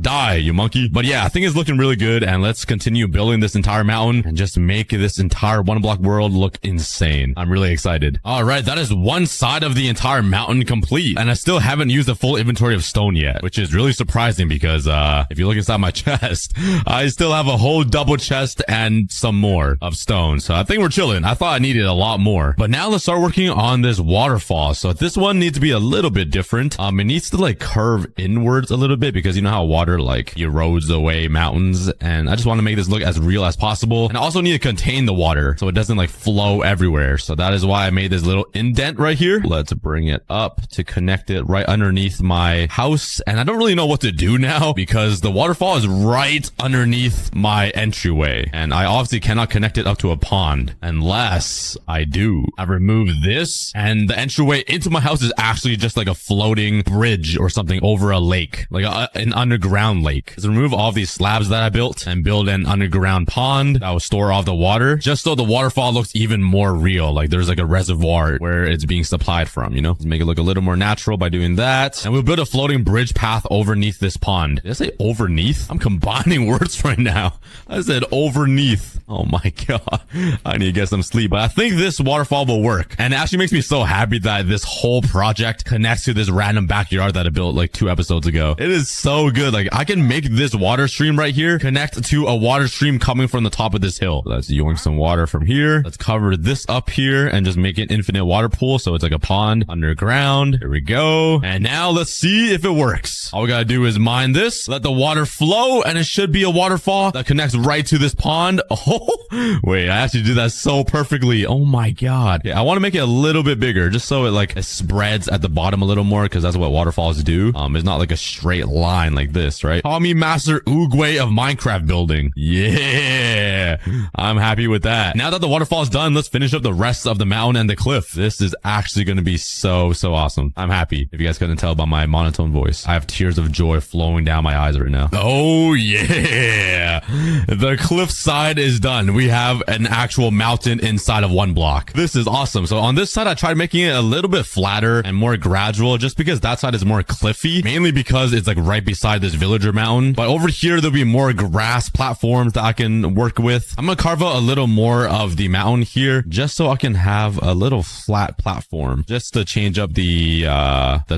Die, you monkey. But yeah, I think it's looking really good, and let's continue building this entire mountain and just make this entire one block world look insane. I'm really excited. All right, that is one side of the entire mountain complete, and I still haven't used the full inventory of stone yet, which is really surprising because if you look inside my chest, I still have a whole double chest and some more of stone. So I think we're chilling. I thought I needed a lot more, but now let's start working on this waterfall. So this one needs to be a little bit different. It needs to like curve inwards a little bit because you know how water like erodes away mountains, and I just want to make this look as real as possible. And I also need to contain the water so it doesn't like flow everywhere. So that is why I made this little indent right here. Let's bring it up to connect it right underneath my house. And I don't really know what to do now because the waterfall is right underneath my entryway, and I obviously cannot connect it up to a pond unless I do. I remove this, and the entryway into my house is actually just like a floating bridge or something over a lake, like an underground lake. So remove all these slabs that I built and build an underground pond that will store all the water, just so the waterfall looks even more real. Like there's like a reservoir where it's being supplied from, you know? Let's make it look a little more natural by doing that. And we'll build a floating bridge path overneath this pond. Did I say overneath? I'm combining words right now. I said overneath. Oh my god. I need to get some sleep. But I think this waterfall will work. And it actually makes me so happy that this whole project connects to this random backyard that I built like 2 episodes ago. It is so good. Like I can make this water stream right here connect to a water stream coming from the top of this hill. Let's yoink some water from here. Let's cover this up here and just make an infinite water pool so it's like a pond underground. Here we go. And now let's see if it works. All we gotta do is mine this, let the water flow, and it should be a waterfall that connects right to this pond. Oh, wait, I actually did that so perfectly. Oh my god. Yeah, I want to make it a little bit bigger just so it like it spreads at the bottom a little more, because that's what waterfalls do. It's not like a straight line like this. this, right? Call me Master Oogway of Minecraft building. Yeah, I'm happy with that. Now that the waterfall is done, let's finish up the rest of the mountain and the cliff. This is actually going to be so awesome. I'm happy. If you guys couldn't tell by my monotone voice, I have tears of joy flowing down my eyes right now. Oh yeah, the cliff side is done. We have an actual mountain inside of one block. This is awesome. So on this side, I tried making it a little bit flatter and more gradual, just because that side is more cliffy, mainly because it's like right beside this villager mountain. But over here, there'll be more grass platforms that I can work with. I'm gonna carve out a little more of the mountain here, just so I can have a little flat platform, just to change up the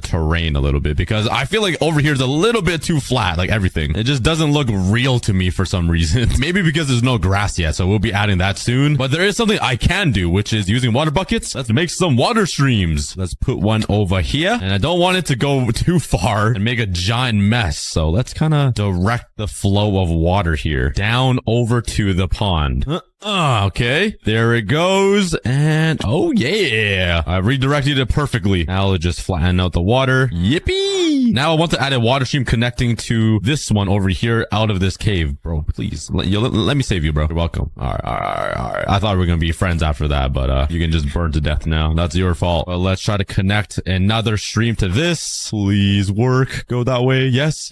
terrain a little bit, because I feel like over here is a little bit too flat, like everything. It just doesn't look real to me for some reason. Maybe because there's no grass yet, so we'll be adding that soon. But there is something I can do, which is using water buckets. Let's make some water streams. Let's put one over here, and I don't want it to go too far and make a giant mess. So let's kind of direct the flow of water here down over to the pond. Okay, there it goes. And oh yeah, I redirected it perfectly. Now let's just flatten out the water. Yippee! Now I want to add a water stream connecting to this one over here out of this cave. Bro, please let me save you, bro. You're welcome. All right. I thought we were gonna be friends after that, but you can just burn to death now. That's your fault. But let's try to connect another stream to this. Please work. Go that way. Yes.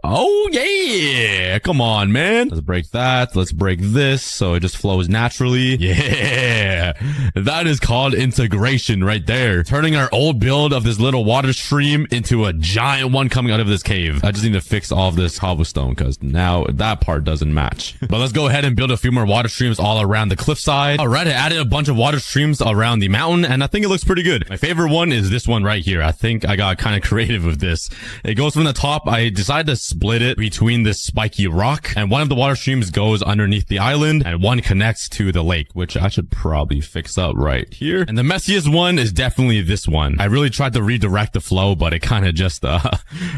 Oh yeah, come on, man. Let's break that. Let's break this so it just flows naturally. Yeah, that is called integration right there. Turning our old build of this little water stream into a giant one coming out of this cave. I just need to fix all of this cobblestone because now that part doesn't match. But let's go ahead and build a few more water streams all around the cliffside. All right, I added a bunch of water streams around the mountain, and I think it looks pretty good. My favorite one is this one right here. I think I got kind of creative with this. It goes from the top. I decided to split it between this spiky rock, and one of the water streams goes underneath the island, and one connects to the lake, which I should probably fix up right here. And the messiest one is definitely this one. I really tried to redirect the flow, but it kind of just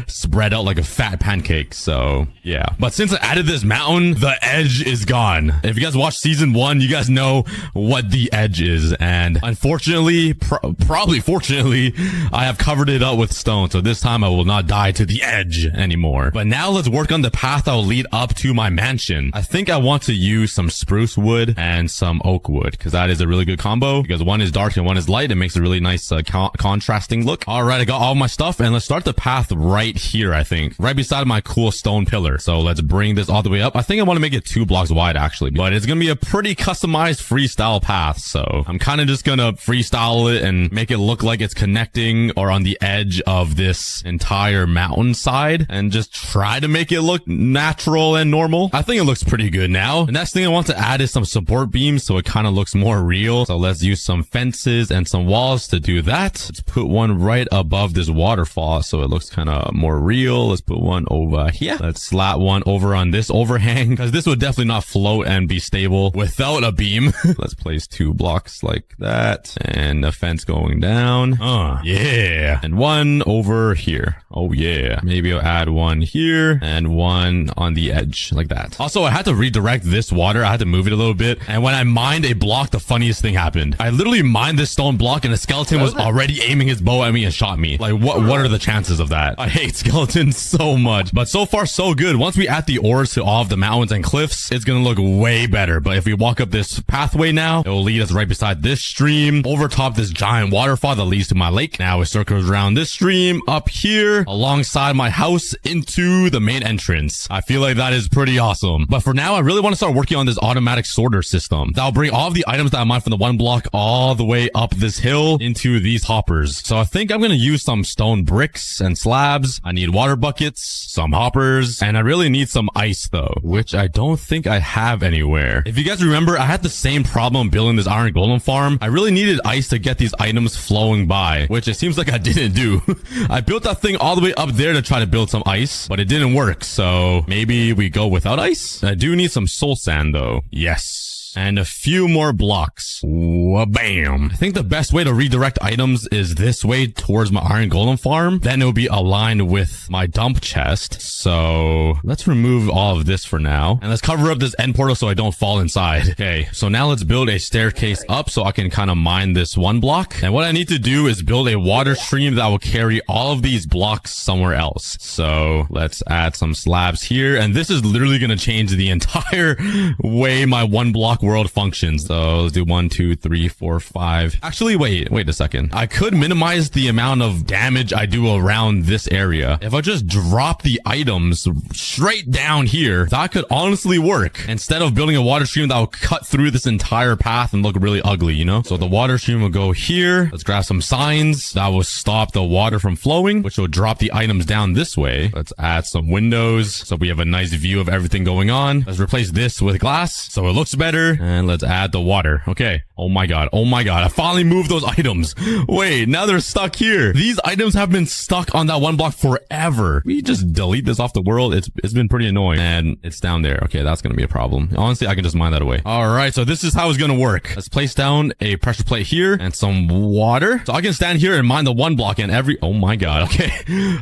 spread out like a fat pancake. So yeah, but since I added this mountain, the edge is gone. If you guys watched season 1, you guys know what the edge is, and unfortunately, probably fortunately, I have covered it up with stone, so this time I will not die to the edge anymore. But now let's work on the path that will lead up to my mansion. I think I want to use some spruce wood and some oak wood, because that is a really good combo, because one is dark and one is light. It makes a really nice contrasting look. All right, I got all my stuff, and let's start the path right here, I think, right beside my cool stone pillar. So let's bring this all the way up. I think I want to make it 2 blocks wide, actually, but it's gonna be a pretty customized freestyle path, so I'm kind of just gonna freestyle it and make it look like it's connecting or on the edge of this entire mountainside, and just try to make it look natural and normal. I think it looks pretty good now. The next thing I want to add is some support beams, so it kind of looks more real. So let's use some fences and some walls to do that. Let's put one right above this waterfall so it looks kind of more real. Let's put one over here. Let's slap one over on this overhang, because this would definitely not float and be stable without a beam. Let's place 2 blocks like that, and a fence going down. Yeah, and one over here. Oh yeah, maybe I'll add one here and one on the edge like that. Also, I had to redirect this water. I had to move it a little bit, and when I mined a block, the funniest thing happened. I literally mined this stone block, and a skeleton was already aiming his bow at me and shot me. Like, what are the chances of that? I hate skeletons so much, but so far so good. Once we add the ores to all of the mountains and cliffs, it's gonna look way better. But if we walk up this pathway now, it will lead us right beside this stream, over top this giant waterfall that leads to my lake. Now it circles around this stream up here alongside my house into the main entrance. I feel like that is pretty awesome. But for now, I really want to start working on this automatic sorter system that'll bring all of the items that I mined from the one block all the way up this hill into these hoppers. So I think I'm going to use some stone bricks and slabs. I need water buckets, some hoppers, and I really need some ice though, which I don't think I have anywhere. If you guys remember, I had the same problem building this iron golem farm. I really needed ice to get these items flowing by, which it seems like I didn't do. I built that thing all the way up there to try to build some ice, but it didn't work. So maybe we go without ice. I do need some soul sand though. Yes. this and a few more blocks. Bam. I think the best way to redirect items is this way towards my iron golem farm. Then it'll be aligned with my dump chest. So let's remove all of this for now. And let's cover up this end portal so I don't fall inside. Okay, so now let's build a staircase up so I can kind of mine this one block. And what I need to do is build a water stream that will carry all of these blocks somewhere else. So let's add some slabs here. And this is literally going to change the entire way my one block world functions. So let's do 1, 2, 3, 4, 5. Actually, wait a second. I could minimize the amount of damage I do around this area. If I just drop the items straight down here, that could honestly work. Instead of building a water stream that will cut through this entire path and look really ugly, you know? So the water stream will go here. Let's grab some signs that will stop the water from flowing, which will drop the items down this way. Let's add some windows so we have a nice view of everything going on. Let's replace this with glass so it looks better. And let's add the water. Okay. Oh my god. Oh my god. I finally moved those items. Wait, now they're stuck here. These items have been stuck on that one block forever. We just delete this off the world. It's been pretty annoying. And it's down there. Okay, that's going to be a problem. Honestly, I can just mine that away. All right, so this is how it's going to work. Let's place down a pressure plate here and some water. So I can stand here and mine the one block and oh my god. Okay.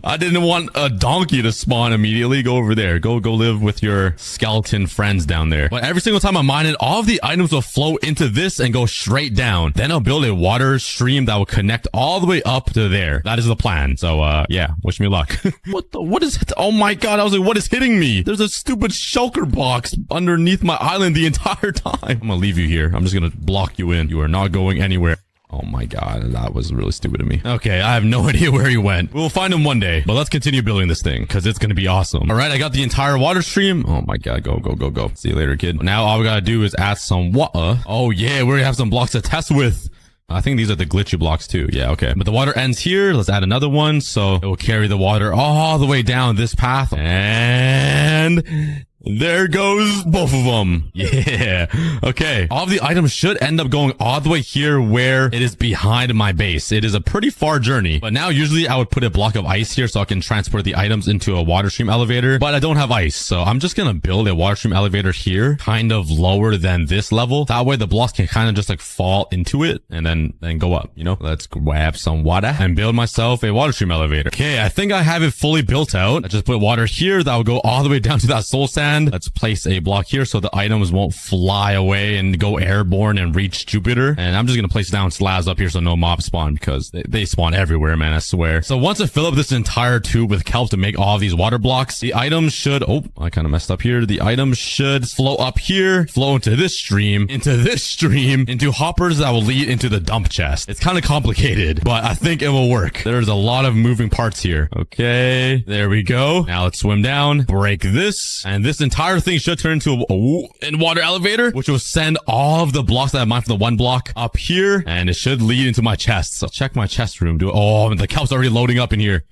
I didn't want a donkey to spawn immediately. Go over there. Go live with your skeleton friends down there. But every single time I mine it, all of the items will flow into this and go straight down. Then I'll build a water stream that will connect all the way up to there. That is the plan. So, yeah, wish me luck. What is it? Oh my god. I was like, what is hitting me? There's a stupid shulker box underneath my island the entire time. I'm gonna leave you here. I'm just gonna block you in. You are not going anywhere. Oh my god, that was really stupid of me. Okay, I have no idea where he went. We'll find him one day, but let's continue building this thing because it's going to be awesome. All right, I got the entire water stream. Oh my god, go. See you later, kid. Now all we got to do is add some water. Oh yeah, we already have some blocks to test with. I think these are the glitchy blocks too. Yeah, okay. But the water ends here. Let's add another one. So it will carry the water all the way down this path. And there goes both of them. Yeah. Okay. All of the items should end up going all the way here where it is behind my base. It is a pretty far journey, but now usually I would put a block of ice here so I can transport the items into a water stream elevator, but I don't have ice. So I'm just going to build a water stream elevator here, kind of lower than this level. That way the blocks can kind of just like fall into it and then go up, you know? Let's grab some water and build myself a water stream elevator. Okay. I think I have it fully built out. I just put water here that will go all the way down to that soul sand. Let's place a block here so the items won't fly away and go airborne and reach Jupiter. And I'm just going to place down slabs up here so no mobs spawn because they spawn everywhere, man, I swear. So once I fill up this entire tube with kelp to make all of these water blocks, the items should, oh, I kind of messed up here. The items should flow up here, flow into this stream, into hoppers that will lead into the dump chest. It's kind of complicated, but I think it will work. There's a lot of moving parts here. Okay, there we go. Now let's swim down, break this, and this entire thing should turn into a water elevator, which will send all of the blocks that I mined from the one block up here, and it should lead into my chest. So check my chest room. Oh, the kelp's already loading up in here.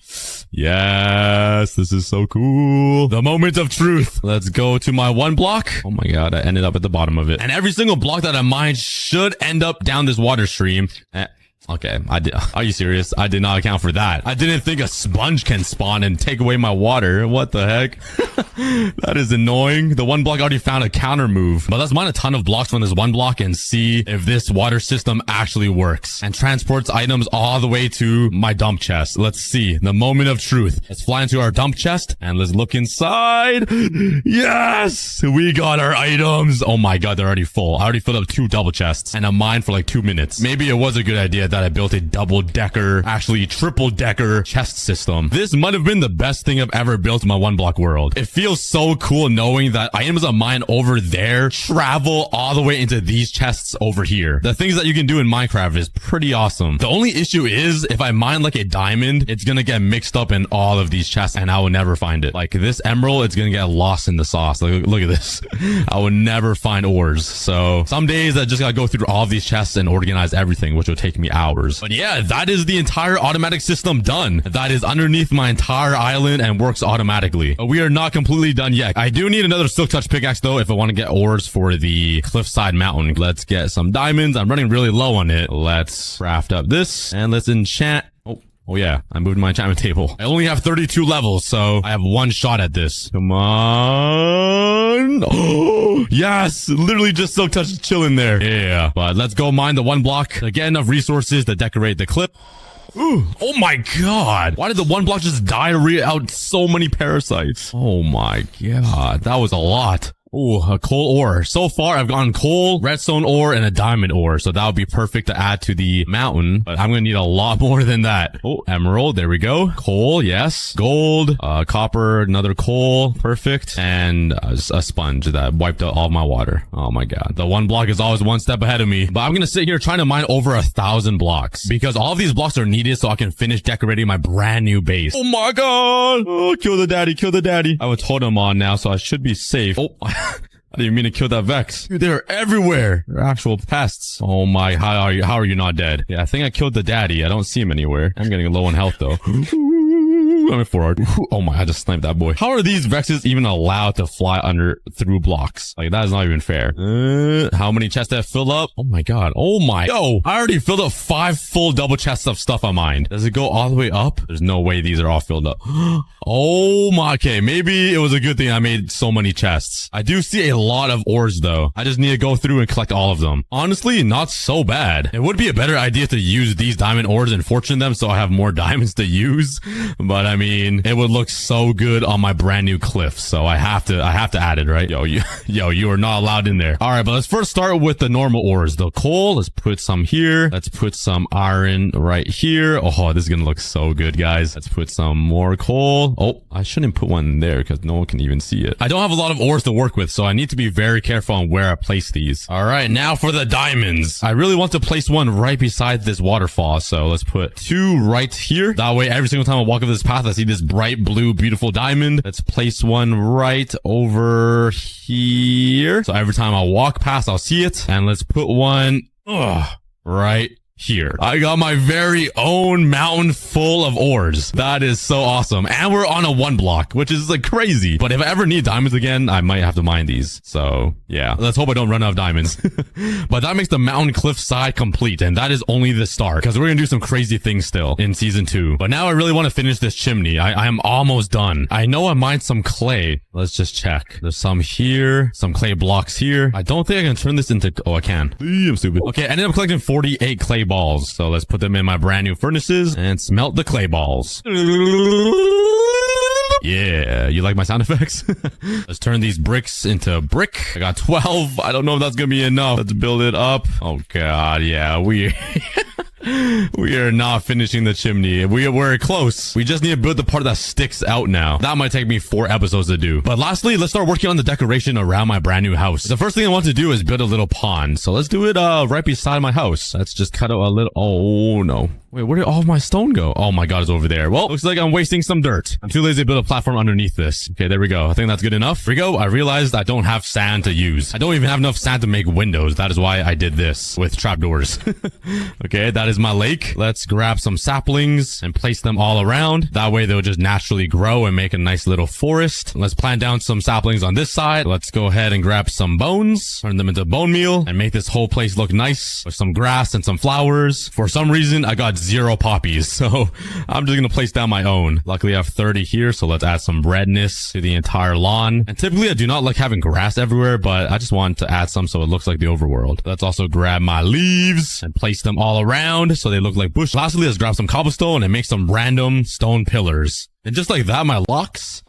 Yes, this is so cool. The moment of truth. Let's go to my one block. Oh my god, I ended up at the bottom of it. And every single block that I mined should end up down this water stream. Okay, are you serious? I did not account for that. I didn't think a sponge can spawn and take away my water. What the heck? That is annoying. The one block already found a counter move. But let's mine a ton of blocks from this one block and see if this water system actually works and transports items all the way to my dump chest. Let's see. The moment of truth. Let's fly into our dump chest and let's look inside. Yes! We got our items. Oh my god, they're already full. I already filled up 2 double chests and a mine for like 2 minutes. Maybe it was a good idea that I built a double-decker, actually triple-decker chest system. This might have been the best thing I've ever built in my one block world. It feels so cool knowing that items of mine over there travel all the way into these chests over here. The things that you can do in Minecraft is pretty awesome. The only issue is if I mine like a diamond, it's gonna get mixed up in all of these chests and I will never find it. Like this emerald, it's gonna get lost in the sauce. Look at this. I will never find ores. So some days I just gotta go through all of these chests and organize everything, which will take me hours. But yeah, that is the entire automatic system done. That is underneath my entire island and works automatically. But we are not completely done yet. I do need another silk touch pickaxe though if I want to get ores for the cliffside mountain. Let's get some diamonds. I'm running really low on it. Let's craft up this and let's enchant. Oh yeah, I moved my enchantment table. I only have 32 levels, so I have one shot at this. Come on. Oh, Yes, literally just silk touch chilling there. Yeah, but let's go mine the one block to get enough resources to decorate the clip. Ooh, oh my god. Why did the one block just diarrhea out so many parasites? Oh my god. That was a lot. Ooh, a coal ore. So far, I've gotten coal, redstone ore, and a diamond ore. So that would be perfect to add to the mountain. But I'm going to need a lot more than that. Oh, emerald. There we go. Coal. Yes. Gold. Copper. Another coal. Perfect. And a sponge that wiped out all my water. Oh my god. The one block is always one step ahead of me. But I'm going to sit here trying to mine over 1,000 blocks. Because all of these blocks are needed so I can finish decorating my brand new base. Oh my god. Oh, kill the daddy. Kill the daddy. I have a totem on now, so I should be safe. Oh, I didn't mean to kill that Vex. Dude, they're everywhere. They're actual pests. Oh my, how are you not dead? Yeah, I think I killed the daddy. I don't see him anywhere. I'm getting low on health though. Coming forward. Oh my, I just sniped that boy. How are these Vexes even allowed to fly through blocks? Like, that is not even fair. How many chests have filled up? Oh my god. Oh my. Yo, I already filled up 5 full double chests of stuff on mine. Does it go all the way up? There's no way these are all filled up. Oh my. Okay, maybe it was a good thing I made so many chests. I do see a lot of ores though. I just need to go through and collect all of them. Honestly, not so bad. It would be a better idea to use these diamond ores and fortune them so I have more diamonds to use. But I mean, it would look so good on my brand new cliff. So I have to add it, right? Yo, you are not allowed in there. All right, but let's first start with the normal ores. The coal, let's put some here. Let's put some iron right here. Oh, this is gonna look so good, guys. Let's put some more coal. Oh, I shouldn't put one there because no one can even see it. I don't have a lot of ores to work with, so I need to be very careful on where I place these. All right, now for the diamonds. I really want to place one right beside this waterfall. So let's put 2 right here. That way, every single time I walk up this path, I see this bright blue, beautiful diamond. Let's place one right over here. So every time I walk past, I'll see it. And let's put one right here. I got my very own mountain full of ores. That is so awesome. And we're on a 1 block, which is like crazy. But if I ever need diamonds again, I might have to mine these. So yeah, let's hope I don't run out of diamonds. But that makes the mountain cliff side complete. And that is only the start because we're going to do some crazy things still in season 2. But now I really want to finish this chimney. I am almost done. I know I mined some clay. Let's just check. There's some here, some clay blocks here. I don't think I can turn this into, oh, I can. I'm stupid. Okay, I ended up collecting 48 clay balls. So let's put them in my brand new furnaces and smelt the clay balls. Yeah, you like my sound effects? Let's turn these bricks into brick. I got 12. I don't know if that's gonna be enough. Let's build it up. Oh god, yeah, we are not finishing the chimney. We're close. We just need to build the part that sticks out now. That might take me 4 episodes to do. But lastly, let's start working on the decoration around my brand new house. The first thing I want to do is build a little pond. So let's do it right beside my house. Let's just cut out a little. Oh no. Wait, where did all of my stone go? Oh my god, it's over there. Well, looks like I'm wasting some dirt. I'm too lazy to build a platform underneath this. Okay, there we go. I think that's good enough. Here we go. I realized I don't have sand to use. I don't even have enough sand to make windows. That is why I did this with trapdoors. Okay, that is my lake. Let's grab some saplings and place them all around. That way they'll just naturally grow and make a nice little forest. Let's plant down some saplings on this side. Let's go ahead and grab some bones, turn them into bone meal, and make this whole place look nice with some grass and some flowers. For some reason, I got 0 poppies, so I'm just gonna place down my own. Luckily, I have 30 here, so let's add some redness to the entire lawn. And typically, I do not like having grass everywhere, but I just want to add some so it looks like the overworld. Let's also grab my leaves and place them all around so they look like bush. Lastly, let's grab some cobblestone and make some random stone pillars. And just like that, my blocks.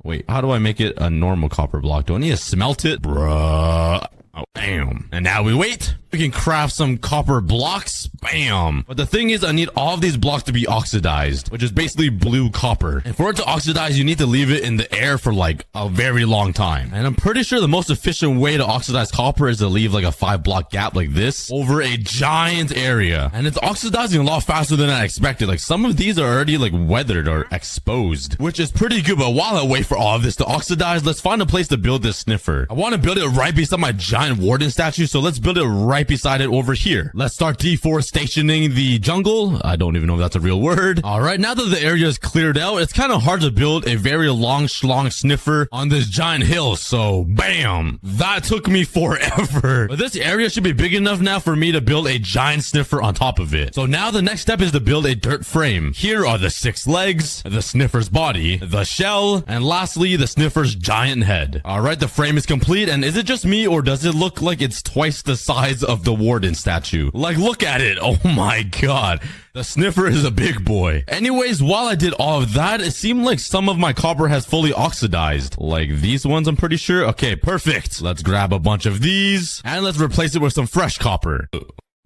Wait, how do I make it a normal copper block? Do I need to smelt it? Bruh. Oh, bam. And now we wait. We can craft some copper blocks. Bam. But the thing is, I need all of these blocks to be oxidized, which is basically blue copper. And for it to oxidize, you need to leave it in the air for like a very long time. And I'm pretty sure the most efficient way to oxidize copper is to leave like a 5-block gap like this over a giant area. And it's oxidizing a lot faster than I expected. Like some of these are already like weathered or exposed, which is pretty good. But while I wait for all of this to oxidize, let's find a place to build this sniffer. I want to build it right beside my giant warden statue, so let's build it right beside it over here. Let's start deforestationing the jungle. I don't even know if that's a real word. All right, now that the area is cleared out, it's kind of hard to build a very long schlong sniffer on this giant hill, so bam! That took me forever. But this area should be big enough now for me to build a giant sniffer on top of it. So now the next step is to build a dirt frame. Here are the 6 legs, the sniffer's body, the shell, and lastly, the sniffer's giant head. All right, the frame is complete, and is it just me, or does it look like it's twice the size of the warden statue? Like, look at it. Oh my god. The sniffer is a big boy. Anyways, while I did all of that, it seemed like some of my copper has fully oxidized. Like these ones, I'm pretty sure. Okay, perfect. Let's grab a bunch of these, and let's replace it with some fresh copper.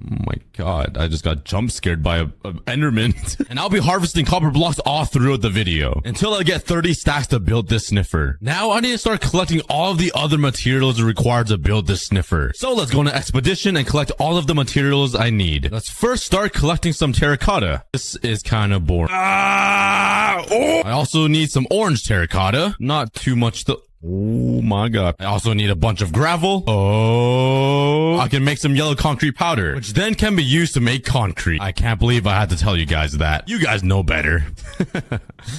Oh my god, I just got jump scared by a enderman. And I'll be harvesting copper blocks all throughout the video until I get 30 stacks to build this sniffer. Now I need to start collecting all of the other materials required to build this sniffer. So let's go on an expedition and collect all of the materials I need. Let's first start collecting some terracotta. This is kind of boring. I also need some orange terracotta. Not too much though. Oh my god. I also need a bunch of gravel. Oh, I can make some yellow concrete powder, which then can be used to make concrete. I can't believe I had to tell you guys that. You guys know better.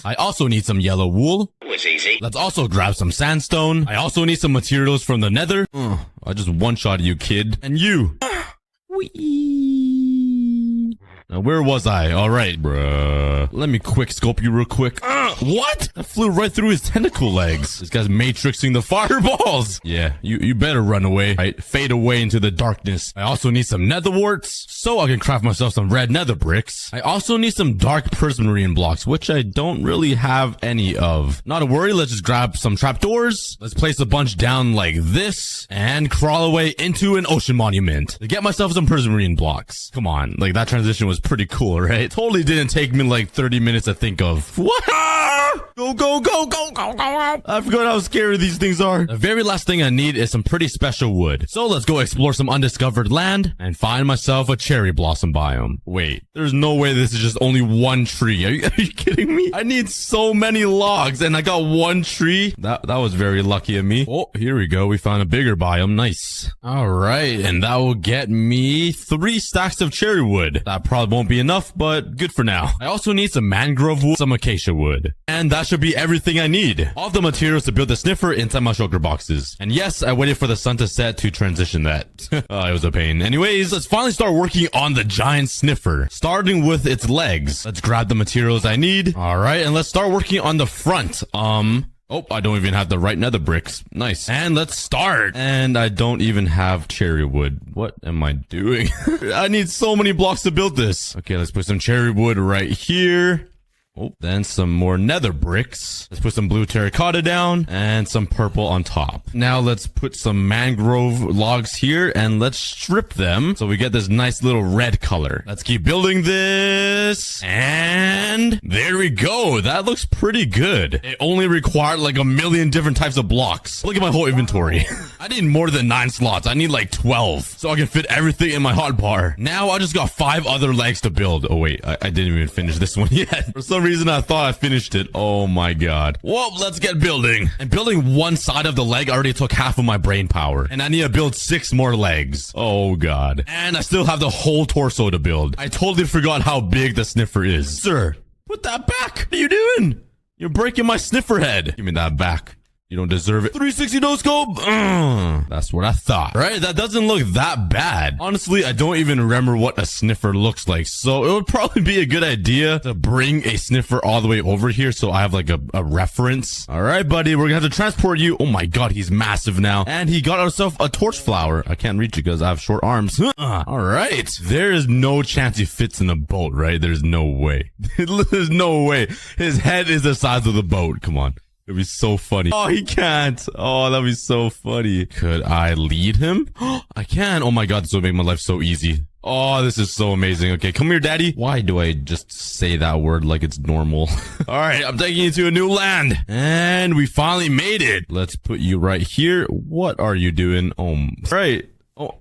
I also need some yellow wool. It was easy. Let's also grab some sandstone. I also need some materials from the nether. I just one-shot you, kid. And you. Now, where was I? All right, bruh. Let me quick scope you real quick. What? I flew right through his tentacle legs. This guy's matrixing the fireballs. Yeah, you better run away. Right, fade away into the darkness. I also need some nether warts, so I can craft myself some red nether bricks. I also need some dark prismarine blocks, which I don't really have any of. Not to worry, let's just grab some trapdoors. Let's place a bunch down like this, and crawl away into an ocean monument to get myself some prismarine blocks. Come on, like that transition was pretty cool, right? Totally didn't take me like 30 minutes to think of. What? Go, go, go, go, go, go. I forgot how scary these things are. The very last thing I need is some pretty special wood. So let's go explore some undiscovered land and find myself a cherry blossom biome. Wait, there's no way this is just only one tree. Are you kidding me? I need so many logs and I got one tree. That was very lucky of me. Oh, here we go. We found a bigger biome. Nice. All right. And that will get me 3 stacks of cherry wood. That probably won't be enough, but good for now. I also need some mangrove wood, some acacia wood. And that should be everything I need. All the materials to build the sniffer inside my shulker boxes. And yes, I waited for the sun to set to transition that. It was a pain. Anyways, let's finally start working on the giant sniffer, starting with its legs. Let's grab the materials I need. All right, and let's start working on the front. Oh, I don't even have the right nether bricks. Nice. And let's start. And I don't even have cherry wood. What am I doing? I need so many blocks to build this. Okay, let's put some cherry wood right here. Oh, then some more nether bricks. Let's put some blue terracotta down and some purple on top. Now let's put some mangrove logs here and let's strip them so we get this nice little red color. Let's keep building this. And there we go. That looks pretty good. It only required like a million different types of blocks. Look at my whole inventory. I need more than 9 slots. I need like 12 so I can fit everything in my hotbar. Now I just got 5 other legs to build. Oh wait, I didn't even finish this one yet. For some reason I thought I finished it. Oh my god. Whoa, let's get building. And building one side of the leg already took half of my brain power. And I need to build 6 more legs. Oh god. And I still have the whole torso to build. I totally forgot how big the sniffer is. Sir, put that back. What are you doing? You're breaking my sniffer head. Give me that back. You don't deserve it. 360 no scope. That's what I thought. Right? That doesn't look that bad. Honestly, I don't even remember what a sniffer looks like. So it would probably be a good idea to bring a sniffer all the way over here so I have like a reference. All right, buddy. We're gonna have to transport you. Oh my god, he's massive now. And he got himself a torch flower. I can't reach it because I have short arms. All right. There is no chance he fits in a boat, right? There's no way. There's no way. His head is the size of the boat. Come on. It'd be so funny. Oh, he can't. Oh, that'd be so funny. Could I lead him? I can. Oh my god, this would make my life so easy. Oh, this is so amazing. Okay, come here, daddy. Why do I just say that word like it's normal? All right, I'm taking you to a new land. And we finally made it. Let's put you right here. What are you doing? Right.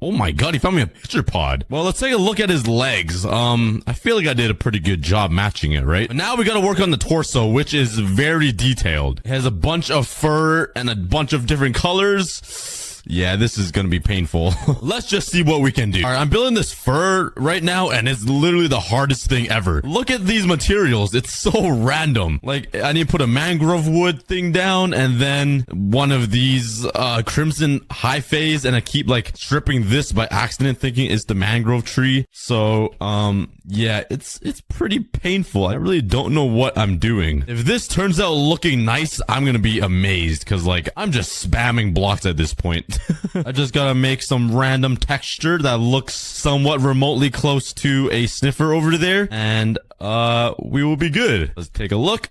Oh my god, he found me a picture pod. Well, let's take a look at his legs. I feel like I did a pretty good job matching it, right? But now we gotta work on the torso, which is very detailed. It has a bunch of fur and a bunch of different colors. Yeah, this is gonna be painful. Let's just see what we can do. All right, I'm building this fur right now, and it's literally the hardest thing ever. Look at these materials. It's so random. Like, I need to put a mangrove wood thing down, and then one of these crimson high phase, and I keep like stripping this by accident, thinking it's the mangrove tree. So, yeah, it's pretty painful. I really don't know what I'm doing. If this turns out looking nice, I'm gonna be amazed, because like I'm just spamming blocks at this point. I just gotta make some random texture that looks somewhat remotely close to a sniffer over there, and we will be good. Let's take a look.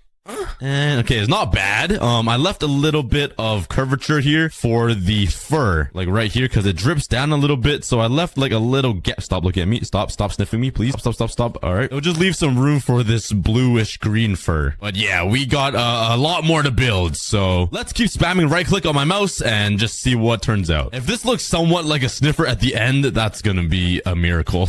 And okay, it's not bad. I left a little bit of curvature here for the fur, like right here, because it drips down a little bit. So I left like a little gap. Stop looking at me. Stop sniffing me, please. Stop. All right. It'll just leave some room for this bluish green fur. But yeah, we got a lot more to build. So let's keep spamming right click on my mouse and just see what turns out. If this looks somewhat like a sniffer at the end, that's gonna be a miracle.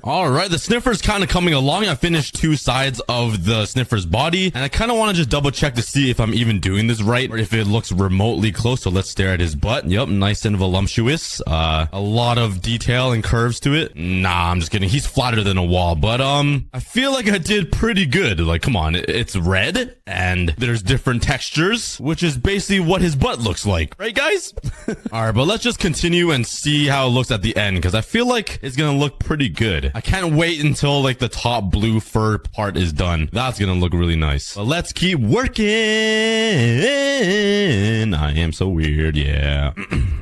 All right, the sniffer's kind of coming along. I finished 2 sides of the sniffer's body, and I kind of want to just double check to see if I'm even doing this right, or if it looks remotely close. So let's stare at his butt. Yep, nice and voluptuous. A lot of detail and curves to it. Nah, I'm just kidding. He's flatter than a wall, but I feel like I did pretty good. Like, come on, it's red and there's different textures, which is basically what his butt looks like, right, guys? All right, but let's just continue and see how it looks at the end, because I feel like it's gonna look pretty good. I can't wait until like the top blue fur part is done. That's gonna look really nice. But let's keep working. I am so weird, yeah.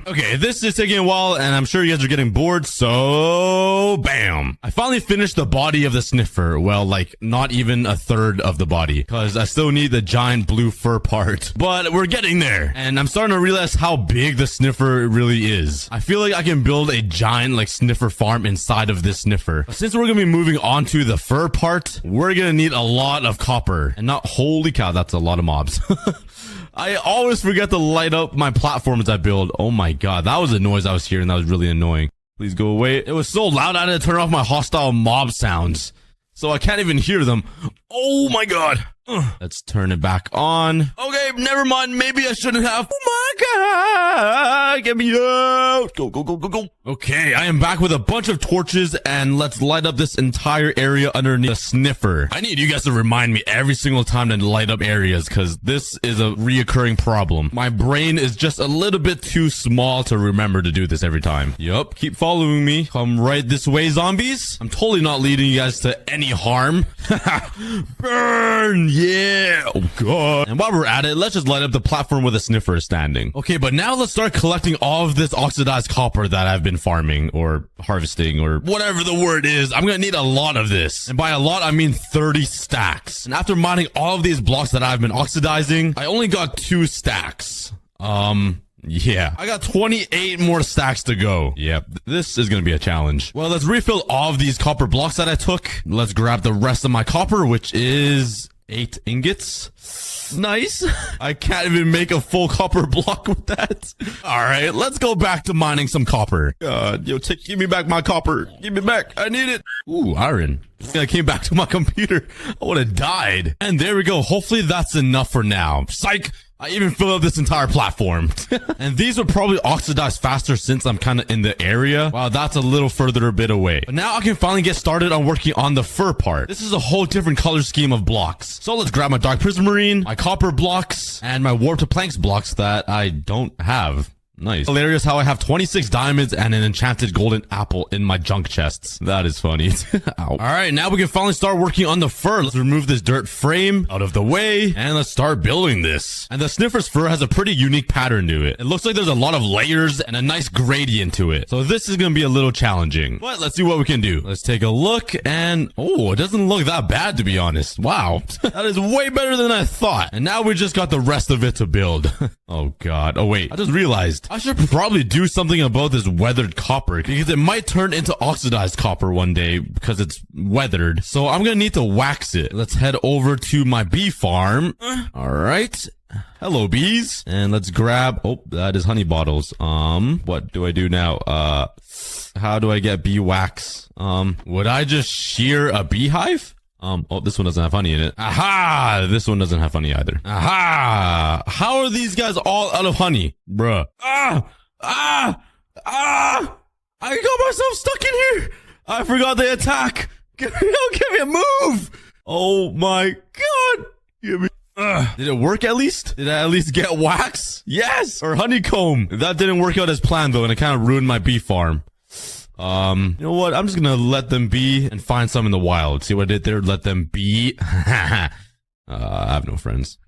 Okay, this is taking a while, and I'm sure you guys are getting bored, so bam. I finally finished the body of the sniffer. Well, like, not even a third of the body, because I still need the giant blue fur part. But we're getting there, and I'm starting to realize how big the sniffer really is. I feel like I can build a giant, like, sniffer farm inside of this sniffer. But since we're gonna be moving on to the fur part, we're gonna need a lot of copper. And not, holy cow, that's a lot of mobs. I always forget to light up my platforms I build. Oh my god, that was a noise I was hearing. That was really annoying. Please go away. It was so loud I had to turn off my hostile mob sounds, so I can't even hear them. Oh my god. Let's turn it back on. Okay, never mind. Maybe I shouldn't have. Oh my god, get me out. Go. Okay, I am back with a bunch of torches, and let's light up this entire area underneath the sniffer. I need you guys to remind me every single time to light up areas, because this is a reoccurring problem. My brain is just a little bit too small to remember to do this every time. Yup, keep following me. Come right this way, zombies. I'm totally not leading you guys to any harm. Burn! Yeah! Oh god. And while we're at it, let's just light up the platform where the sniffer is standing. Okay, but now let's start collecting all of this oxidized copper that I've been farming, or harvesting, or whatever the word is. I'm gonna need a lot of this. And by a lot, I mean 30 stacks. And after mining all of these blocks that I've been oxidizing, I only got 2 stacks. Yeah, I got 28 more stacks to go. Yep, this is gonna be a challenge. Well, let's refill all of these copper blocks that I took. Let's grab the rest of my copper, which is 8 ingots. Nice. I can't even make a full copper block with that. All right, let's go back to mining some copper. God, yo, give me back my copper. Give me back. I need it. Ooh, iron. I came back to my computer. I would have died. And there we go. Hopefully that's enough for now. Psych. I even filled up this entire platform. And these will probably oxidize faster since I'm kind of in the area. Wow, that's a little further a bit away. But now I can finally get started on working on the fur part. This is a whole different color scheme of blocks. So let's grab my dark prismarine, my copper blocks, and my warp to planks blocks that I don't have. Nice. Hilarious how I have 26 diamonds and an enchanted golden apple in my junk chests. That is funny. Ow. All right, now we can finally start working on the fur. Let's remove this dirt frame out of the way, and let's start building this. And the sniffer's fur has a pretty unique pattern to it. It looks like there's a lot of layers and a nice gradient to it. So this is going to be a little challenging, but let's see what we can do. Let's take a look, and oh, it doesn't look that bad, to be honest. Wow. That is way better than I thought. And now we just got the rest of it to build. Oh god. Oh wait, I just realized I should probably do something about this weathered copper, because it might turn into oxidized copper one day because it's weathered. So I'm gonna need to wax it. Let's head over to my bee farm. All right. Hello, bees. And let's grab, oh, that is honey bottles. What do I do now? How do I get bee wax? Would I just shear a beehive? Oh, this one doesn't have honey in it. Aha! This one doesn't have honey either. Aha! How are these guys all out of honey? Bruh. I got myself stuck in here. I forgot the attack. Give me a move. Oh my god. Give me. Did it work at least? Did I at least get wax? Yes. Or honeycomb. That didn't work out as planned though, and it kind of ruined my bee farm. You know what? I'm just gonna let them be and find some in the wild. See what I did there? Let them be. I have no friends.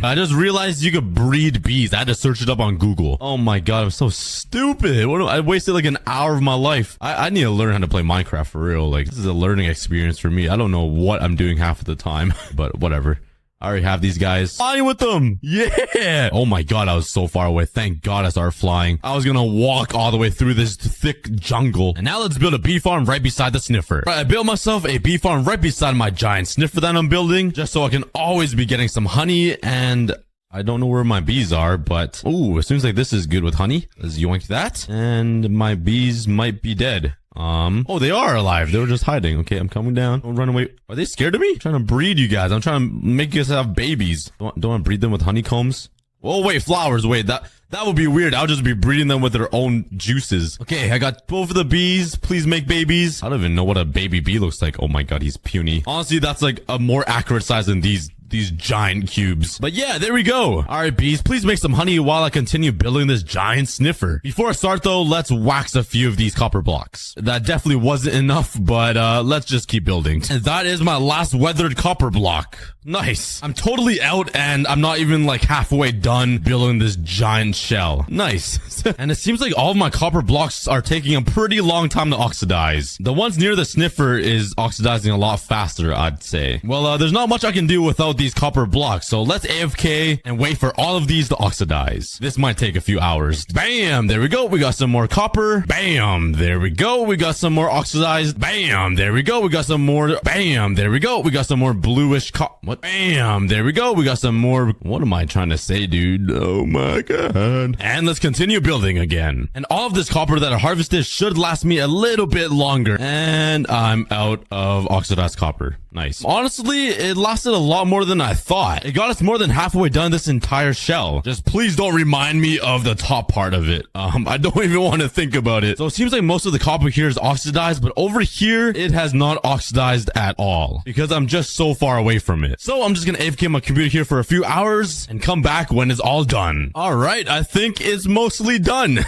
I just realized you could breed bees. I had to search it up on Google. Oh my god, I'm so stupid. I wasted like an hour of my life. I need to learn how to play Minecraft for real. Like, this is a learning experience for me. I don't know what I'm doing half of the time, but whatever. I already have these guys. Flying with them. Yeah. Oh my god, I was so far away. Thank god I started flying. I was gonna walk all the way through this thick jungle. And now let's build a bee farm right beside the sniffer. Right, I built myself a bee farm right beside my giant sniffer that I'm building, just so I can always be getting some honey. And I don't know where my bees are, but ooh, it seems like this is good with honey. Let's yoink that. And my bees might be dead. Oh, they are alive. They were just hiding. Okay, I'm coming down. Don't run away. Are they scared of me? I'm trying to breed you guys. I'm trying to make you guys have babies. Don't I breed them with honeycombs? Oh, wait, flowers. Wait, that would be weird. I'll just be breeding them with their own juices. Okay, I got both of the bees. Please make babies. I don't even know what a baby bee looks like. Oh my god, he's puny. Honestly, that's like a more accurate size than these giant cubes. But yeah, there we go. All right, bees, please make some honey while I continue building this giant sniffer. Before I start though, let's wax a few of these copper blocks. That definitely wasn't enough, but let's just keep building. And that is my last weathered copper block. Nice. I'm totally out and I'm not even like halfway done building this giant shell. Nice. And it seems like all of my copper blocks are taking a pretty long time to oxidize. The ones near the sniffer is oxidizing a lot faster, I'd say. Well, there's not much I can do without these copper blocks, so let's AFK and wait for all of these to oxidize. This might take a few hours. Bam, there we go. We got some more copper. Bam, there we go. We got some more oxidized. Bam, there we go. We got some more. Bam, there we go. We got some more bluish what? Bam, there we go. We got some more. What am I trying to say, dude? Oh my god. And let's continue building again. And all of this copper that I harvested should last me a little bit longer. And I'm out of oxidized copper. Nice. Honestly, it lasted a lot more than I thought. It got us more than halfway done this entire shell. Just please don't remind me of the top part of it. I don't even want to think about it. So it seems like most of the copper here is oxidized, but over here, it has not oxidized at all because I'm just so far away from it. So I'm just gonna AFK my computer here for a few hours and come back when it's all done. All right, I think it's mostly done.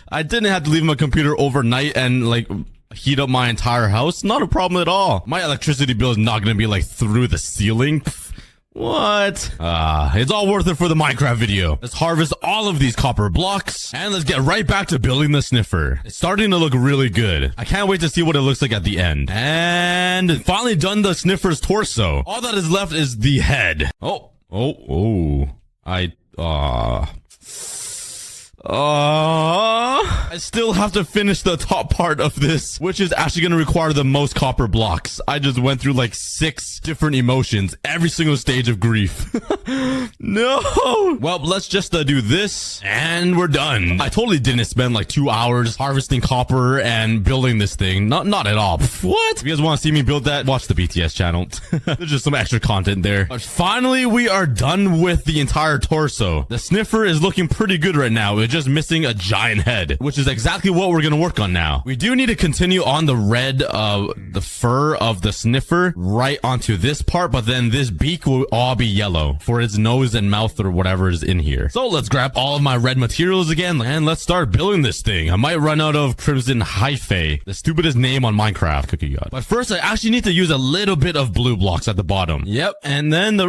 I didn't have to leave my computer overnight and like heat up my entire house. Not a problem at all. My electricity bill is not gonna be like through the ceiling. What? It's all worth it for the Minecraft video. Let's harvest all of these copper blocks and let's get right back to building the sniffer. It's starting to look really good. I can't wait to see what it looks like at the end. And finally done the sniffer's torso. All that is left is the head. I still have to finish the top part of this, which is actually going to require the most copper blocks. I just went through like 6 different emotions, every single stage of grief. No. Well, let's just do this and we're done. I totally didn't spend like 2 hours harvesting copper and building this thing. Not at all. What? If you guys want to see me build that, watch the BTS channel. There's just some extra content there. But finally, we are done with the entire torso. The sniffer is looking pretty good right now. It's just missing a giant head, which is exactly what we're gonna work on now. We do need to continue on the red the fur of the sniffer right onto this part, but then this beak will all be yellow for its nose and mouth or whatever is in here. So let's grab all of my red materials again and let's start building this thing. I might run out of crimson hyphae, the stupidest name on Minecraft, aCookieGod. But first I actually need to use a little bit of blue blocks at the bottom. Yep, and then the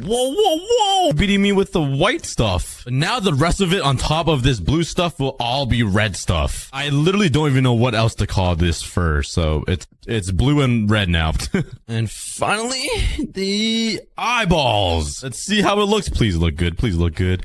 whoa, beating me with the white stuff. But now the rest of it on top of this blue stuff will all be red stuff. I literally don't even know what else to call this fur, so it's blue and red now. And finally, the eyeballs. Let's see how it looks. Please look good. Please look good.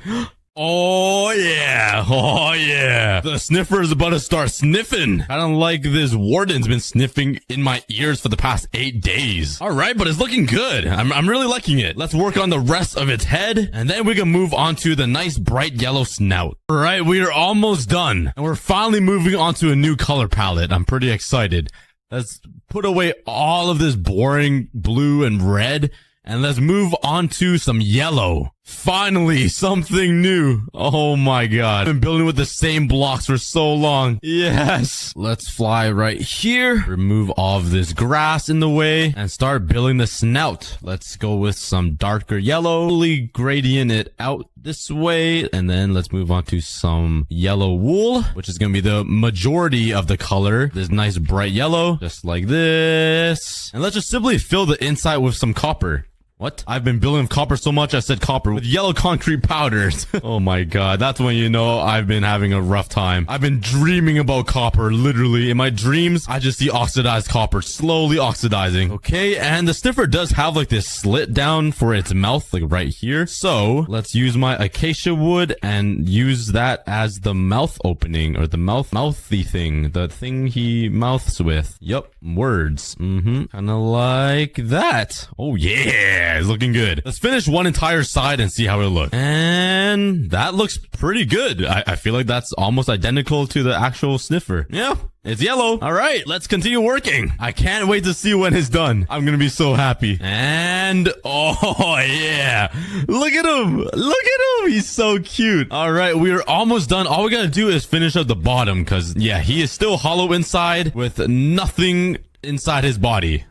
Oh yeah. Oh yeah. The sniffer is about to start sniffing. I don't like this warden's been sniffing in my ears for the past 8 days. All right, but it's looking good. I'm really liking it. Let's work on the rest of its head and then we can move on to the nice bright yellow snout. All right, we are almost done and we're finally moving on to a new color palette. I'm pretty excited. Let's put away all of this boring blue and red and let's move on to some yellow. Finally, something new. Oh my god. I've been building with the same blocks for so long. Yes. Let's fly right here. Remove all of this grass in the way and start building the snout. Let's go with some darker yellow. Slowly gradient it out this way. And then let's move on to some yellow wool, which is going to be the majority of the color. This nice bright yellow, just like this. And let's just simply fill the inside with some copper. What? I've been building with copper so much I said copper with yellow concrete powders. Oh my god. That's when you know I've been having a rough time. I've been dreaming about copper. Literally in my dreams, I just see oxidized copper slowly oxidizing. Okay. And the sniffer does have like this slit down for its mouth, like right here. So let's use my acacia wood and use that as the mouth opening, or the mouthy thing, the thing he mouths with. Yup. Words. Kind of like that. Oh yeah. It's looking good. Let's finish one entire side and see how it looks. And that looks pretty good. I feel like that's almost identical to the actual sniffer. Yeah, it's yellow. All right, let's continue working. I can't wait to see when it's done. I'm gonna be so happy. And oh yeah, look at him. Look at him. He's so cute. All right, we are almost done. All we gotta do is finish up the bottom because yeah, he is still hollow inside with nothing inside his body.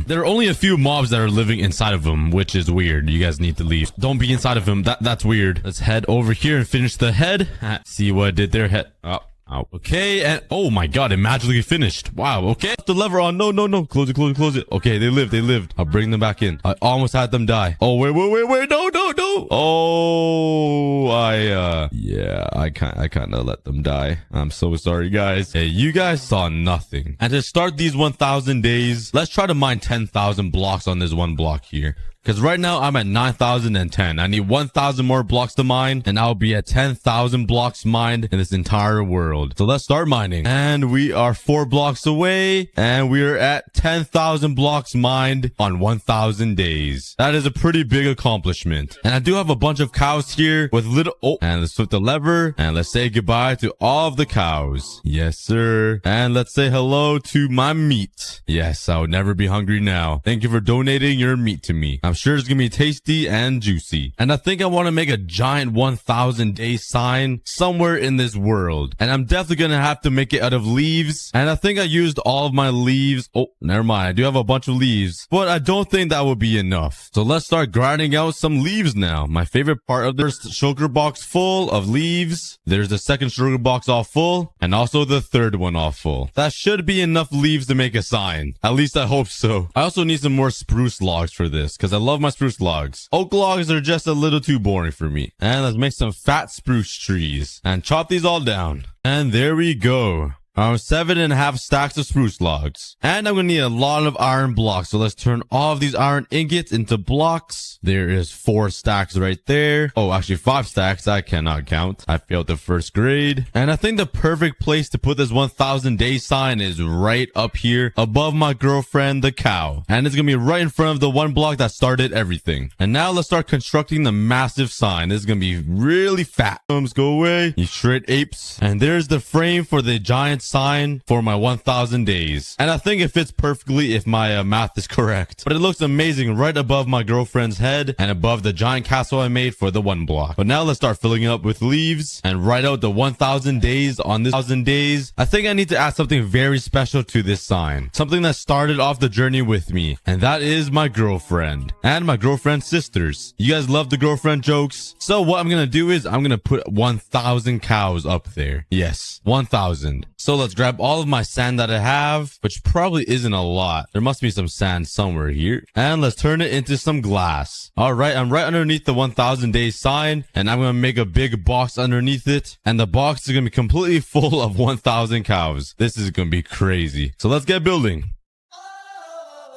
There are only a few mobs that are living inside of him, which is weird. You guys need to leave. Don't be inside of him. That's weird. Let's head over here and finish the head. See what it did there. Head. Oh. Oh, okay, and oh my god, it magically finished. Wow, okay. The lever on. No. Close it. Okay, they lived. I'll bring them back in. I almost had them die. Oh, wait. No. Oh, I kind of let them die. I'm so sorry, guys. Hey, you guys saw nothing. And to start these 1,000 days, let's try to mine 10,000 blocks on this one block here. Because right now I'm at 9,010. I need 1,000 more blocks to mine, and I'll be at 10,000 blocks mined in this entire world. So let's start mining. And we are 4 blocks away, and we are at 10,000 blocks mined on 1,000 days. That is a pretty big accomplishment. And I do have a bunch of cows here with little... Oh, and let's flip the lever, and let's say goodbye to all of the cows. Yes, sir. And let's say hello to my meat. Yes, I would never be hungry now. Thank you for donating your meat to me. I'm sure it's gonna be tasty and juicy. And I think I want to make a giant 1,000 day sign somewhere in this world. And I'm definitely gonna have to make it out of leaves. And I think I used all of my leaves. Oh, never mind. I do have a bunch of leaves, but I don't think that would be enough. So let's start grinding out some leaves now. My favorite part of this sugar box full of leaves. There's the second sugar box all full, and also the third one all full. That should be enough leaves to make a sign. At least I hope so. I also need some more spruce logs for this, because I love my spruce logs. Oak logs are just a little too boring for me. And let's make some fat spruce trees and chop these all down. And there we go. Around 7.5 stacks of spruce logs. And I'm going to need a lot of iron blocks. So let's turn all of these iron ingots into blocks. There is 4 stacks right there. Oh, actually 5 stacks. I cannot count. I failed the first grade. And I think the perfect place to put this 1,000 day sign is right up here above my girlfriend, the cow. And it's going to be right in front of the one block that started everything. And now let's start constructing the massive sign. This is going to be really fat. Thumbs go away. You straight apes. And there's the frame for the giant sign for my 1,000 days. And I think it fits perfectly if my math is correct. But it looks amazing right above my girlfriend's head and above the giant castle I made for the one block. But now let's start filling it up with leaves and write out the 1,000 days on this 1,000 days. I think I need to add something very special to this sign. Something that started off the journey with me. And that is my girlfriend and my girlfriend's sisters. You guys love the girlfriend jokes. So what I'm going to do is I'm going to put 1,000 cows up there. Yes, 1,000. So let's grab all of my sand that I have, which probably isn't a lot. There must be some sand somewhere here. And let's turn it into some glass. All right, I'm right underneath the 1,000 days sign, and I'm going to make a big box underneath it. And the box is going to be completely full of 1,000 cows. This is going to be crazy. So let's get building.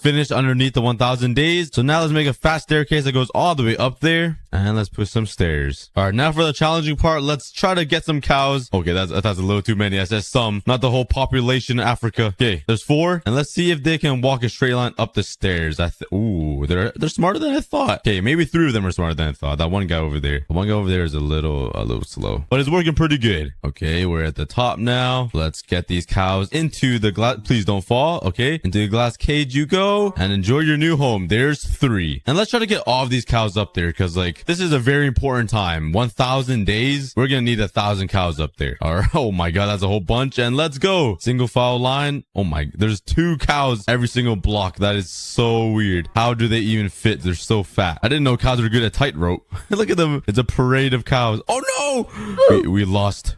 Finished underneath the 1,000 days. So now let's make a fast staircase that goes all the way up there. And let's put some stairs. All right, now for the challenging part, let's try to get some cows. Okay, that's a little too many. I said some, not the whole population in Africa. Okay, there's 4. And let's see if they can walk a straight line up the stairs. Ooh, they're smarter than I thought. Okay, maybe 3 of them are smarter than I thought. That one guy over there. The one guy over there is a little slow. But it's working pretty good. Okay, we're at the top now. Let's get these cows into the glass. Please don't fall. Okay, into the glass cage you go. And enjoy your new home. There's 3. And let's try to get all of these cows up there because, like, like this is a very important time. 1,000 days. We're gonna need 1,000 cows up there. All right. Oh my God, that's a whole bunch. And let's go. Single file line. Oh my, there's 2 cows every single block. That is so weird. How do they even fit? They're so fat. I didn't know cows were good at tightrope. Look at them. It's a parade of cows. Oh no! We lost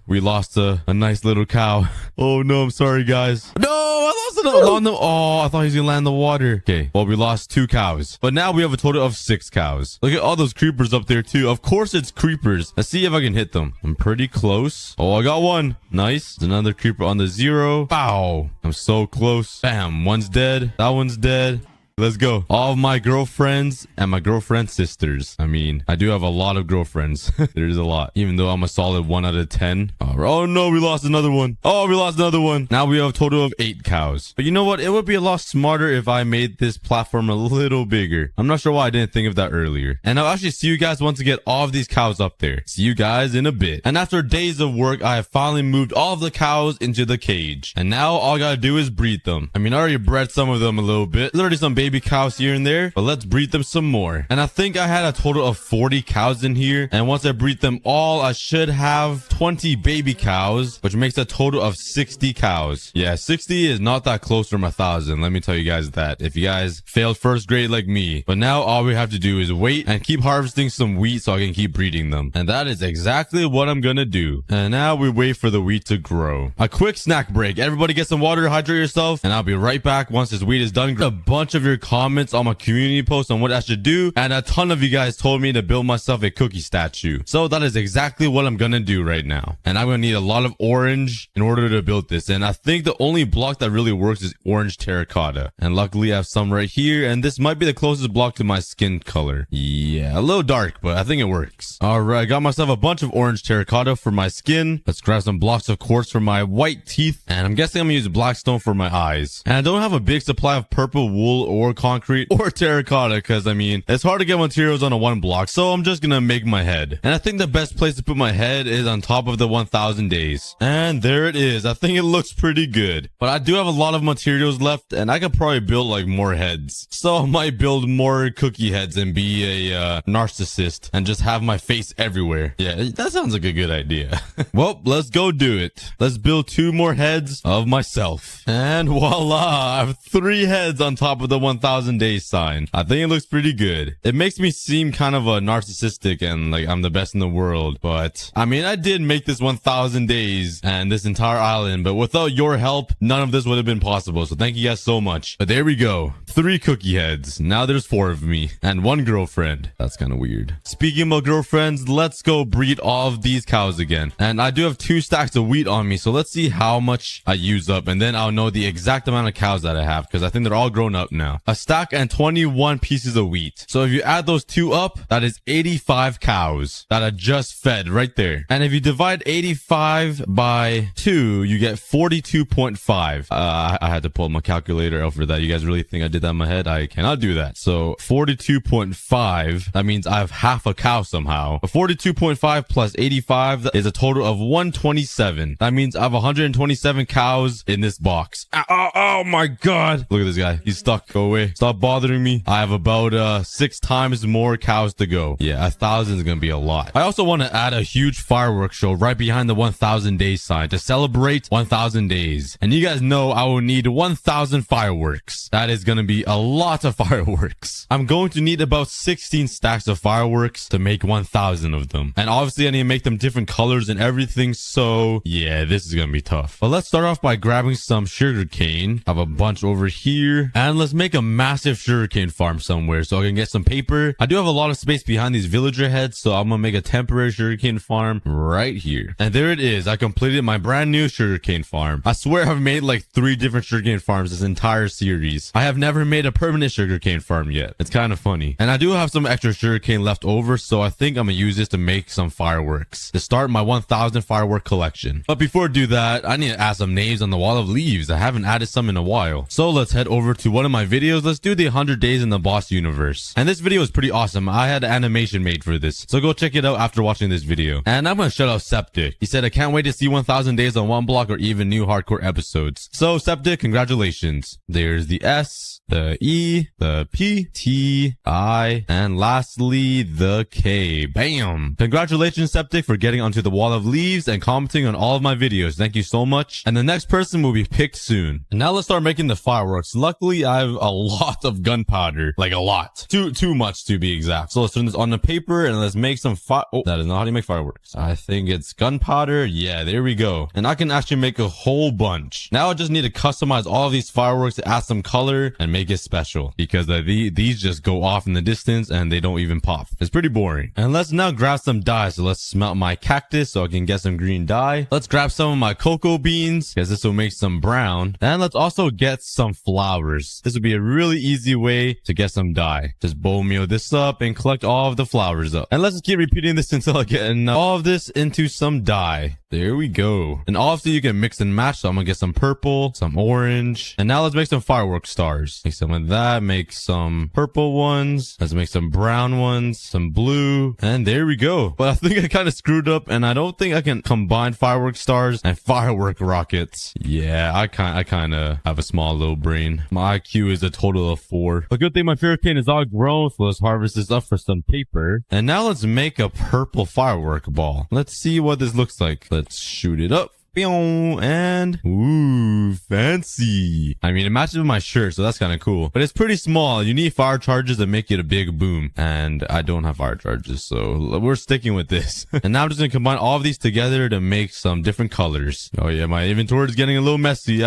a nice little cow. Oh no, I'm sorry guys. No, I lost it on the. Oh, I thought he was gonna land in the water. Okay, well we lost 2 cows, but now we have a total of 6 cows. Look at all those creepers up there too. Of course it's creepers. Let's see if I can hit them. I'm pretty close. Oh, I got one. Nice. There's another creeper on the 0. Bow. I'm so close. Bam. One's dead. That one's dead. Let's go. All of my girlfriends and my girlfriend's sisters. I mean, I do have a lot of girlfriends. There's a lot. Even though I'm a solid 1 out of 10. Oh no, we lost another one. Oh, we lost another one. Now we have a total of 8 cows. But you know what? It would be a lot smarter if I made this platform a little bigger. I'm not sure why I didn't think of that earlier. And I'll actually see you guys once I get all of these cows up there. See you guys in a bit. And after days of work, I have finally moved all of the cows into the cage. And now all I gotta do is breed them. I mean, I already bred some of them a little bit. There's already some baby cows here and there, but let's breed them some more. And I think I had a total of 40 cows in here, and once I breed them all, I should have 20 baby cows, which makes a total of 60 cows. Yeah, 60 is not that close from 1,000. Let me tell you guys that, if you guys failed first grade like me. But now all we have to do is wait and keep harvesting some wheat so I can keep breeding them, and that is exactly what I'm gonna do. And now we wait for the wheat to grow. A quick snack break. Everybody get some water, hydrate yourself, and I'll be right back once this wheat is done. A bunch of your comments on my community post on what I should do, and a ton of you guys told me to build myself a cookie statue. So that is exactly what I'm gonna do right now. And I'm gonna need a lot of orange in order to build this. And I think the only block that really works is orange terracotta. And luckily I have some right here, and this might be the closest block to my skin color. Yeah, a little dark, but I think it works. All right, I got myself a bunch of orange terracotta for my skin. Let's grab some blocks of quartz for my white teeth, and I'm guessing I'm gonna use blackstone for my eyes. And I don't have a big supply of purple wool or concrete or terracotta, because I mean, it's hard to get materials on a 1 block, so I'm just gonna make my head. And I think the best place to put my head is on top of the 1,000 days. And there it is. I think it looks pretty good. But I do have a lot of materials left, and I could probably build like more heads. So I might build more cookie heads and be a narcissist and just have my face everywhere. Yeah, that sounds like a good idea. Well, let's go do it. Let's build 2 more heads of myself. And voila, I have 3 heads on top of the 1,000 days sign. I think it looks pretty good. It makes me seem kind of a narcissistic and like I'm the best in the world, but I mean, I did make this 1,000 days and this entire island, but without your help, none of this would have been possible. So thank you guys so much. But there we go. 3 cookie heads. Now there's 4 of me and 1 girlfriend. That's kind of weird. Speaking of girlfriends, let's go breed all of these cows again. And I do have 2 stacks of wheat on me, so let's see how much I use up, and then I'll know the exact amount of cows that I have, because I think they're all grown up now. A stack and 21 pieces of wheat. So if you add those 2 up, that is 85 cows that I just fed right there. And if you divide 85 by 2, you get 42.5. I had to pull my calculator out for that. You guys really think I did that in my head? I cannot do that. So 42.5, that means I have half a cow somehow. But 42.5 plus 85 is a total of 127. That means I have 127 cows in this box. Oh my God. Look at this guy. He's stuck. Go away. Stop bothering me. I have about 6 times more cows to go. Yeah, 1,000 is gonna be a lot. I also want to add a huge fireworks show right behind the 1,000 days sign to celebrate 1,000 days. And you guys know I will need 1,000 fireworks. That is gonna be a lot of fireworks. I'm going to need about 16 stacks of fireworks to make 1,000 of them. And obviously I need to make them different colors and everything. So yeah, this is gonna be tough. But let's start off by grabbing some sugar cane. I have a bunch over here, and let's make a massive sugarcane farm somewhere so I can get some paper. I do have a lot of space behind these villager heads, so I'm gonna make a temporary sugarcane farm right here. And there it is. I completed my brand new sugarcane farm. I swear I've made like 3 different sugarcane farms this entire series. I have never made a permanent sugarcane farm yet. It's kind of funny. And I do have some extra sugarcane left over, so I think I'm gonna use this to make some fireworks to start my 1,000 firework collection. But before I do that, I need to add some names on the wall of leaves. I haven't added some in a while. So let's head over to one of my videos videos, let's do the 100 days in the boss universe. And this video is pretty awesome. I had animation made for this, so go check it out after watching this video. And I'm gonna shout out Septic. He said, I can't wait to see 1000 days on one block or even new hardcore episodes. So Septic, congratulations. There's the S, the E, the P, T, I, and lastly the K. Bam! Congratulations, Septic, for getting onto the wall of leaves and commenting on all of my videos. Thank you so much. And the next person will be picked soon. And now let's start making the fireworks. Luckily, I have a lot of gunpowder. Like a lot. Too much to be exact. So let's turn this on the paper and let's make some Oh, that is not how you make fireworks. I think it's gunpowder. Yeah, there we go. And I can actually make a whole bunch. Now I just need to customize all of these fireworks to add some color and make it special. Because these just go off in the distance and they don't even pop. It's pretty boring. And let's now grab some dye. So let's smelt my cactus so I can get some green dye. Let's grab some of my cocoa beans because this will make some brown. And let's also get some flowers. This would be a really easy way to get some dye. Just bone meal this up and collect all of the flowers up. And let's just keep repeating this until I get enough all of this into some dye. There we go. And obviously you can mix and match. So I'm gonna get some purple, some orange. And now let's make some firework stars. Make some of that, make some purple ones. Let's make some brown ones, some blue. And there we go. But I think I kind of screwed up and I don't think I can combine firework stars and firework rockets. Yeah, I kind of have a small little brain. My IQ is a total of 4. But good thing my sugar cane is all grown. So let's harvest this up for some paper. And now let's make a purple firework ball. Let's see what this looks like. Let's shoot it up. And ooh, fancy. I mean, it matches with my shirt, so that's kind of cool. But it's pretty small. You need fire charges to make it a big boom. And I don't have fire charges, so we're sticking with this. And now I'm just gonna combine all of these together to make some different colors. Oh yeah, my inventory is getting a little messy.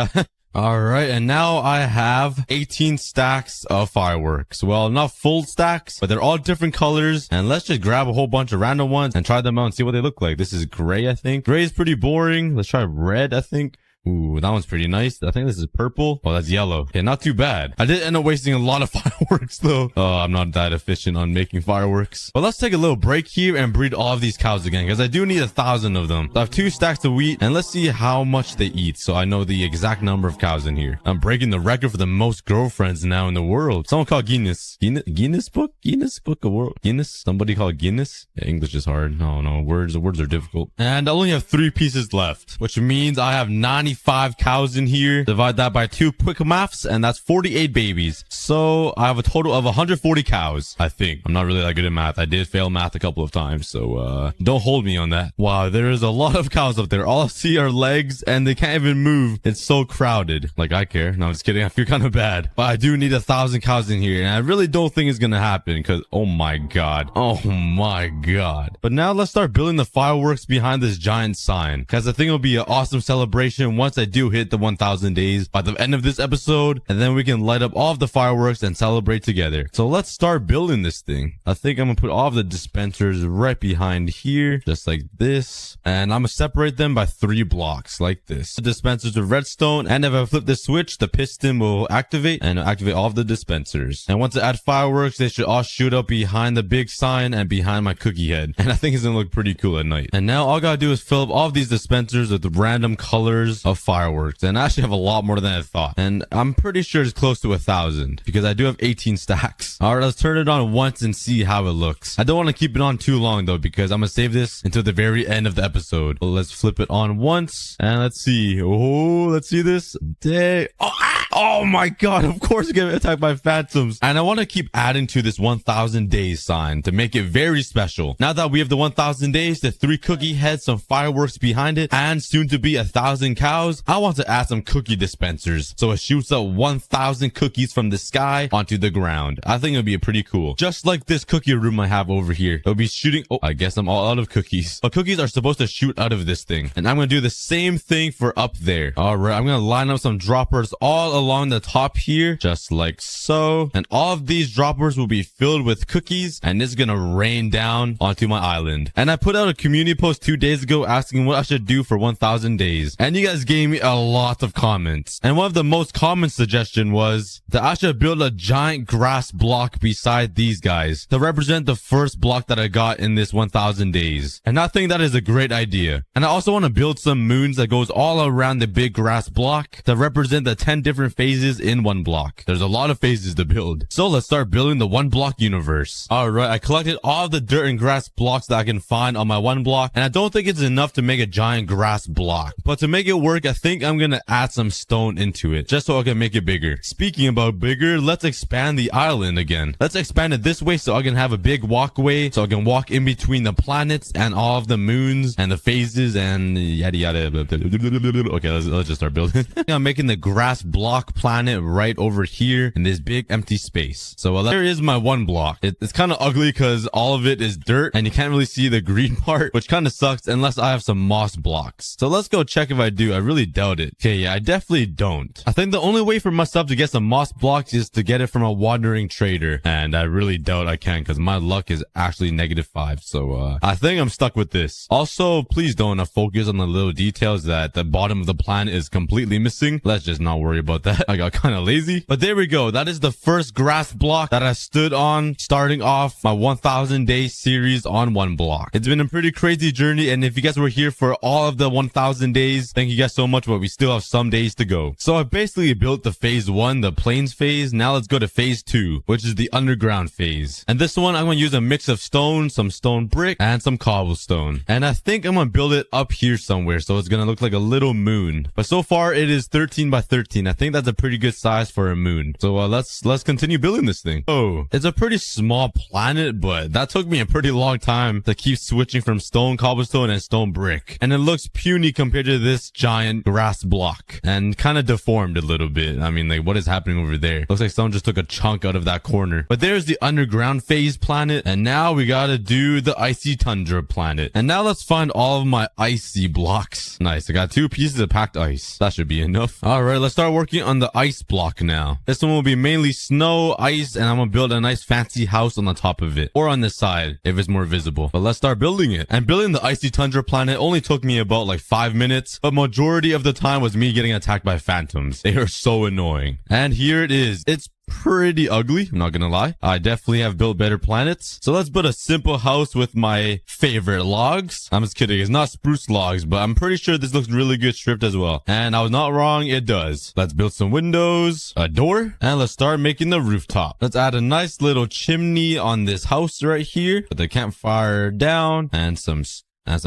Alright, and now I have 18 stacks of fireworks. Well, not full stacks, but they're all different colors. And let's just grab a whole bunch of random ones and try them out and see what they look like. This is gray, I think. Gray is pretty boring. Let's try red, I think. Ooh, that one's pretty nice. I think this is purple. Oh, that's yellow. Okay, not too bad. I did end up wasting a lot of fireworks though. Oh, I'm not that efficient on making fireworks. But let's take a little break here and breed all of these cows again because I do need 1,000 of them. So I have 2 stacks of wheat and let's see how much they eat so I know the exact number of cows in here. I'm breaking the record for the most girlfriends now in the world. Someone called Guinness. Guinness book? Guinness book of world? Guinness? Somebody called Guinness? Yeah, English is hard. No, words are difficult. And I only have 3 pieces left, which means I have 95 cows in here. Divide that by 2 quick maths and that's 48 babies. So I have a total of 140 cows, I think. I'm not really that good at math. I did fail math a couple of times, so don't hold me on that. Wow, there is a lot of cows up there. All I see are legs and they can't even move. It's so crowded. Like I care. No, I'm just kidding. I feel kind of bad. But I do need 1,000 cows in here and I really don't think it's gonna happen because oh my god. Oh my god. But now let's start building the fireworks behind this giant sign because I think it'll be an awesome celebration once I do hit the 1,000 days by the end of this episode, and then we can light up all of the fireworks and celebrate together. So let's start building this thing. I think I'm gonna put all of the dispensers right behind here, just like this, and I'm gonna separate them by 3 blocks like this. The dispensers of redstone, and if I flip the switch, the piston will activate and activate all of the dispensers. And once I add fireworks, they should all shoot up behind the big sign and behind my cookie head, and I think it's gonna look pretty cool at night. And now all I gotta do is fill up all of these dispensers with random colors of fireworks. And I actually have a lot more than I thought. And I'm pretty sure it's close to 1,000 because I do have 18 stacks. All right, let's turn it on once and see how it looks. I don't want to keep it on too long though because I'm gonna save this until the very end of the episode. But let's flip it on once and let's see. Oh, let's see this. Oh my god, of course I'm getting attacked by phantoms. And I want to keep adding to this 1,000 days sign to make it very special. Now that we have the 1,000 days, the 3 cookie heads, some fireworks behind it, and soon to be 1,000 cows, I want to add some cookie dispensers so it shoots up 1,000 cookies from the sky onto the ground. I think it'll be pretty cool. Just like this cookie room I have over here. It'll be shooting. Oh, I guess I'm all out of cookies. But cookies are supposed to shoot out of this thing. And I'm going to do the same thing for up there. All right, I'm going to line up some droppers all along the top here, just like so. And all of these droppers will be filled with cookies and it's going to rain down onto my island. And I put out a community post 2 days ago asking what I should do for 1,000 days. And you guys gave me a lot of comments. And one of the most common suggestion was that I should build a giant grass block beside these guys to represent the first block that I got in this 1,000 days. And I think that is a great idea. And I also want to build some moons that goes all around the big grass block to represent the 10 different different phases in one block. There's a lot of phases to build. So let's start building the one block universe. All right, I collected all the dirt and grass blocks that I can find on my one block, and I don't think it's enough to make a giant grass block. But to make it work, I think I'm gonna add some stone into it, just so I can make it bigger. Speaking about bigger, let's expand the island again. Let's expand it this way so I can have a big walkway, so I can walk in between the planets and all of the moons and the phases and yada yada. Okay, let's just start building. I'm making the grass block planet right over here in this big empty space. So there is my one block. It's kind of ugly because all of it is dirt and you can't really see the green part, which kind of sucks unless I have some moss blocks. So let's go check if I do. I really doubt it. Okay, yeah, I definitely don't. I think the only way for myself to get some moss blocks is to get it from a wandering trader, and I really doubt I can because my luck is actually -5. So I think I'm stuck with this. Also, please don't focus on the little details that the bottom of the planet is completely missing. Let's just not worry about that. I got kind of lazy. But there we go. That is the first grass block that I stood on, starting off my 1000 day series on one block. It's been a pretty crazy journey, and if you guys were here for all of the 1000 days, thank you guys so much, but we still have some days to go. So I basically built the phase 1, the plains phase. Now let's go to phase 2, which is the underground phase. And this one, I'm going to use a mix of stone, some stone brick, and some cobblestone. And I think I'm going to build it up here somewhere, so it's going to look like a little moon. But so far, it is 13 by 13. I think that's a pretty good size for a moon. So let's continue building this thing. Oh, it's a pretty small planet, but that took me a pretty long time to keep switching from stone, cobblestone, and stone brick. And it looks puny compared to this giant grass block and kind of deformed a little bit. I mean, like, what is happening over there? Looks like someone just took a chunk out of that corner. But there's the underground phase planet, and now we gotta do the icy tundra planet. And now let's find all of my icy blocks. Nice, I got 2 pieces of packed ice. That should be enough. All right, let's start working on the ice block now. This one will be mainly snow, ice, and I'm gonna build a nice fancy house on the top of it, or on this side if it's more visible. But let's start building it. And building the icy tundra planet only took me about like 5 minutes, but majority of the time was me getting attacked by phantoms. They are so annoying. And here it is. It's pretty ugly, I'm not gonna lie. I definitely have built better planets. So let's build a simple house with my favorite logs. I'm just kidding, it's not spruce logs, but I'm pretty sure this looks really good stripped as well. And I was not wrong, it does. Let's build some windows, a door, and let's start making the rooftop. Let's add a nice little chimney on this house right here. Put the campfire down and some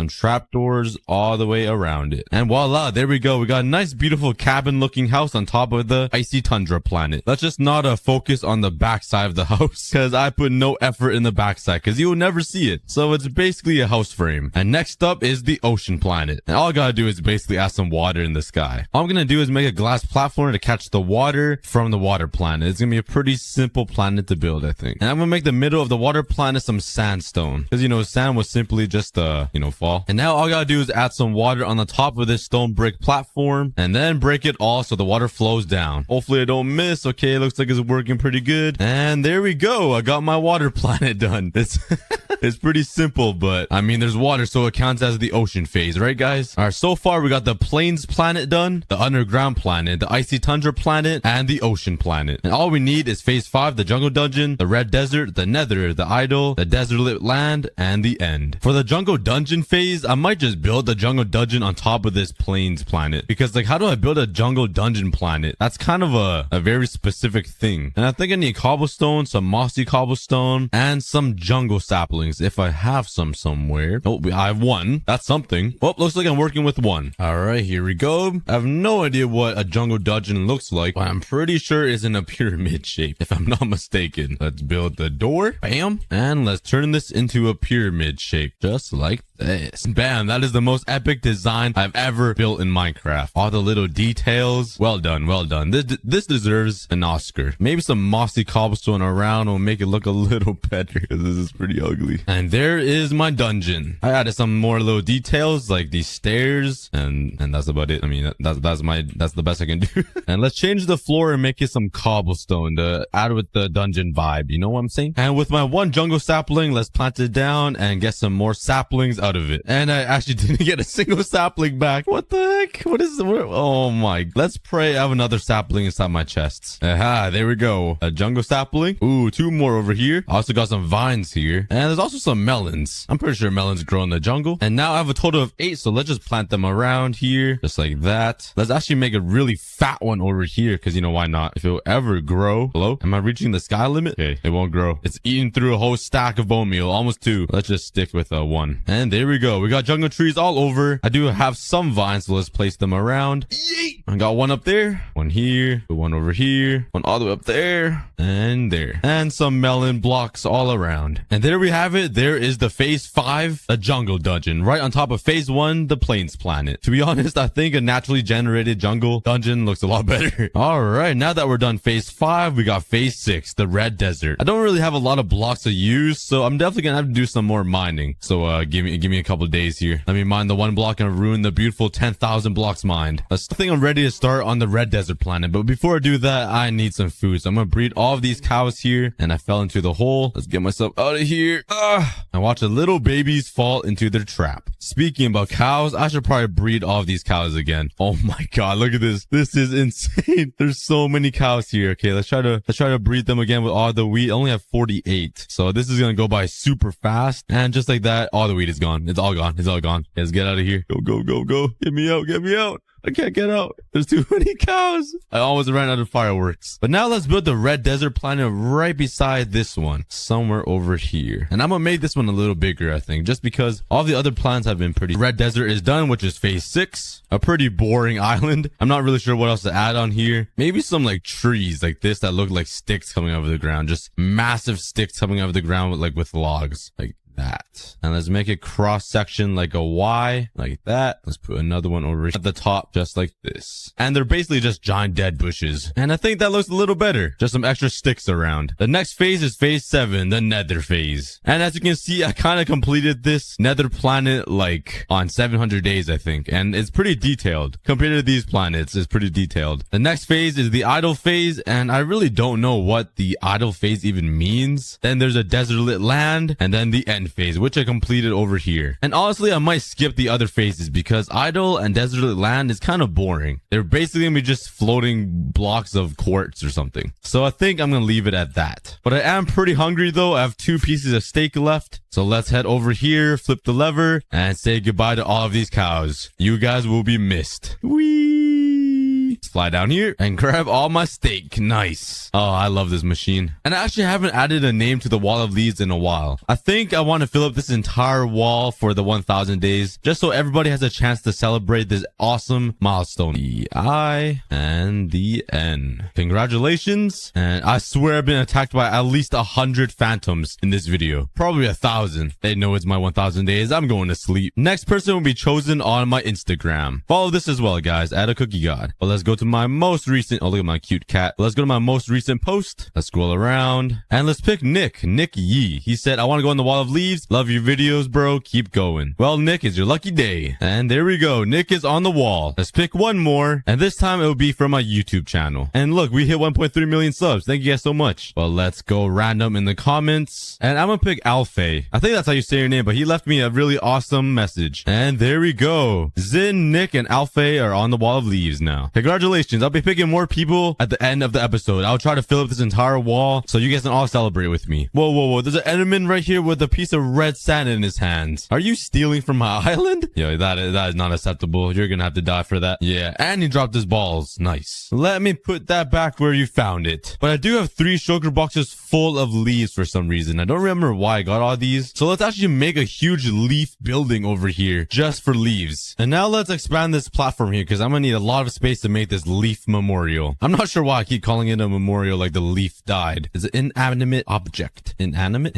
trapdoors all the way around it. And voila, there we go. We got a nice, beautiful cabin looking house on top of the icy tundra planet. Let's just not focus on the backside of the house because I put no effort in the backside because you will never see it. So it's basically a house frame. And next up is the ocean planet. And all I gotta do is basically add some water in the sky. All I'm gonna do is make a glass platform to catch the water from the water planet. It's gonna be a pretty simple planet to build, I think. And I'm gonna make the middle of the water planet some sandstone because, you know, sand was simply just, fall. And now all I gotta do is add some water on the top of this stone brick platform and then break it all so the water flows down. Hopefully I don't miss. Okay, it looks like it's working pretty good. And there we go. I got my water planet done. It's pretty simple, but I mean, there's water, so it counts as the ocean phase, right, guys? All right, so far we got the plains planet done, the underground planet, the icy tundra planet, and the ocean planet. And all we need is phase 5, the jungle dungeon, the red desert, the nether, the idol, the desertlit land, and the end. For the jungle dungeon phase, I might just build the jungle dungeon on top of this plains planet, because like, how do I build a jungle dungeon planet? That's kind of a very specific thing. And I think I need cobblestone, some mossy cobblestone, and some jungle saplings if I have some somewhere. Oh, I have 1. That's something. Oh, looks like I'm working with 1. All right, here we go. I have no idea what a jungle dungeon looks like, but I'm pretty sure it's in a pyramid shape, if I'm not mistaken. Let's build the door. Bam. And let's turn this into a pyramid shape, just like this. Bam, that is the most epic design I've ever built in Minecraft. All the little details. Well done, well done. This deserves an Oscar. Maybe some mossy cobblestone around will make it look a little better because this is pretty ugly. And there is my dungeon. I added some more little details like these stairs and that's about it. I mean, that's the best I can do. And let's change the floor and make it some cobblestone to add with the dungeon vibe. You know what I'm saying? And with my 1 jungle sapling, let's plant it down and get some more saplings out out of it. And I actually didn't get a single sapling back. What the heck? What is oh my. Let's pray I have another sapling inside my chests. Aha, there we go. A jungle sapling. Ooh, 2 more over here. I also got some vines here. And there's also some melons. I'm pretty sure melons grow in the jungle. And now I have a total of 8, so let's just plant them around here. Just like that. Let's actually make a really fat one over here, because you know, why not? If it will ever grow. Hello? Am I reaching the sky limit? Okay, it won't grow. It's eating through a whole stack of bone meal. Almost 2. Let's just stick with 1. And there we go. We got jungle trees all over. I do have some vines, so let's place them around. Yeet! I got 1 up there, 1 here, 1 over here, 1 all the way up there, and there. And some melon blocks all around. And there we have it. There is the phase 5, a jungle dungeon, right on top of phase 1, the plains planet. To be honest, I think a naturally generated jungle dungeon looks a lot better. All right, now that we're done phase 5, we got phase 6, the red desert. I don't really have a lot of blocks to use, so I'm definitely gonna have to do some more mining. So give me a couple days here. Let me mine the 1 block and ruin the beautiful 10,000 blocks mined. I think I'm ready to start on the red desert planet, but before I do that, I need some food. So I'm gonna breed all of these cows here, and I fell into the hole. Let's get myself out of here. And watch the little babies fall into their trap. Speaking about cows, I should probably breed all of these cows again. Oh my god, look at this. This is insane. There's so many cows here. Okay, let's try to breed them again with all the wheat. I only have 48. So this is gonna go by super fast. And just like that, all the wheat is gone. It's all gone. It's all gone. Let's get out of here. Go, go, go, go. Get me out. Get me out. I can't get out. There's too many cows. I almost ran out of fireworks. But now let's build the red desert planet right beside this one, somewhere over here. And I'm gonna make this one a little bigger, I think, just because all the other planets have been pretty. Red desert is done, which is phase 6. A pretty boring island. I'm not really sure what else to add on here. Maybe some like trees like this that look like sticks coming out of the ground. Just massive sticks coming out of the ground with logs. Like that. And let's make it cross section like a Y, like that. Let's put another one over at the top, just like this. And they're basically just giant dead bushes. And I think that looks a little better. Just some extra sticks around. The next phase is phase 7, the nether phase. And as you can see, I kind of completed this nether planet like on 700 days, I think. And it's pretty detailed. Compared to these planets, it's pretty detailed. The next phase is the idle phase. And I really don't know what the idle phase even means. Then there's a desertlit land, and then the end phase, which I completed over here. And honestly, I might skip the other phases because idle and desertlit land is kind of boring. They're basically gonna be just floating blocks of quartz or something. So I think I'm gonna leave it at that. But I am pretty hungry though. I have 2 pieces of steak left. So let's head over here, flip the lever, and say goodbye to all of these cows. You guys will be missed. Whee! Fly down here and grab all my steak. Nice. Oh, I love this machine. And I actually haven't added a name to the wall of leaves in a while. I think I want to fill up this entire wall for the 1000 days, just so everybody has a chance to celebrate this awesome milestone. The I and the N. Congratulations. And I swear I've been attacked by at least 100 phantoms in this video. Probably 1,000. They know it's my 1000 days. I'm going to sleep. Next person will be chosen on my Instagram. Follow this as well, guys, at aCookieGod. But let's go to my most recent, oh, look at my cute cat. Let's go to my most recent post. Let's scroll around and let's pick Nick Yee. He said, I want to go on the wall of leaves. Love your videos, bro. Keep going. Well, Nick, is your lucky day. And there we go. Nick is on the wall. Let's pick one more. And this time it will be from my YouTube channel. And look, we hit 1.3 million subs. Thank you guys so much. Well, let's go random in the comments. And I'm gonna pick Alfei. I think that's how you say your name, but he left me a really awesome message. And there we go. Zin, Nick, and Alfei are on the wall of leaves now. Congratulations. I'll be picking more people at the end of the episode. I'll try to fill up this entire wall so you guys can all celebrate with me. Whoa, whoa, whoa. There's an Enderman right here with a piece of red sand in his hands. Are you stealing from my island? Yo, that is not acceptable. You're gonna have to die for that. Yeah, and he dropped his balls. Nice. Let me put that back where you found it. But I do have 3 shulker boxes full of leaves for some reason. I don't remember why I got all these. So let's actually make a huge leaf building over here just for leaves. And now let's expand this platform here because I'm gonna need a lot of space to make this leaf memorial. I'm not sure why I keep calling it a memorial like the leaf died. It's an inanimate object. Inanimate?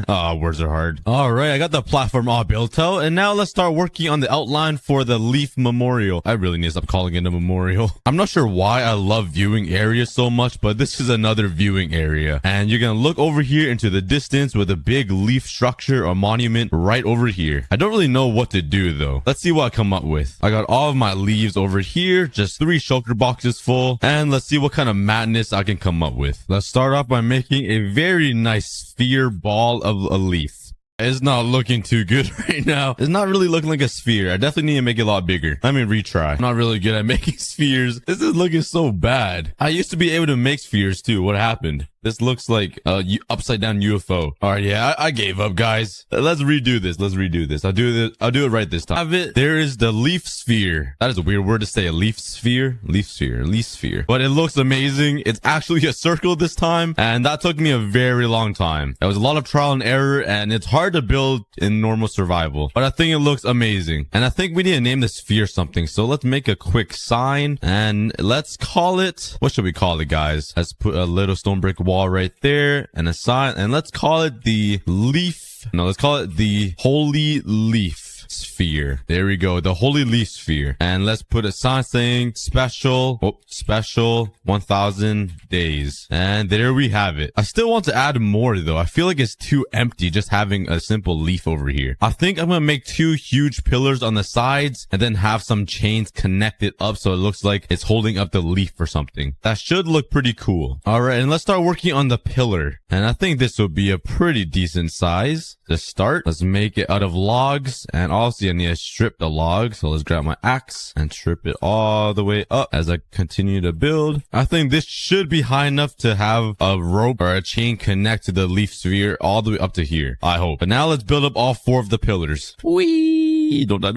Oh, words are hard. All right, I got the platform all built out, and now let's start working on the outline for the leaf memorial. I really need to stop calling it a memorial. I'm not sure why I love viewing areas so much, but this is another viewing area. And you're gonna look over here into the distance with a big leaf structure or monument right over here. I don't really know what to do though. Let's see what I come up with. I got all of my leaves over here, just 3 shulker boxes full, and let's see what kind of madness I can come up with. Let's start off by making a very nice sphere ball of a leaf. It's not looking too good right now. It's not really looking like a sphere. I definitely need to make it a lot bigger. Let me retry. I'm not really good at making spheres. This is looking so bad. I used to be able to make spheres too. What happened? This looks like a upside down UFO. All right, yeah, I gave up, guys. Let's redo this. I'll do it right this time. There is the leaf sphere. That is a weird word to say. A leaf sphere. Leaf sphere. But it looks amazing. It's actually a circle this time, and that took me a very long time. It was a lot of trial and error, and it's hard to build in normal survival. But I think it looks amazing, and I think we need to name the sphere something. So let's make a quick sign, and let's call it. What should we call it, guys? Let's put a little stone brick wall right there and a sign, and let's call it the leaf. No, let's call it the holy leaf sphere. There we go, the holy leaf sphere. And let's put a sign saying special 1000 days. And there we have it. I still want to add more though. I feel like it's too empty just having a simple leaf over here. I think I'm gonna make 2 huge pillars on the sides and then have some chains connected up so it looks like it's holding up the leaf or something. That should look pretty cool. All right, and let's start working on the pillar. And I think this will be a pretty decent size to start. Let's make it out of logs, and also I need to strip the logs. So let's grab my axe and strip it all the way up as I continue to build. I think this should be high enough to have a rope or a chain connect to the leaf sphere all the way up to here, I hope. But now let's build up all 4 of the pillars. Whee! Don't die.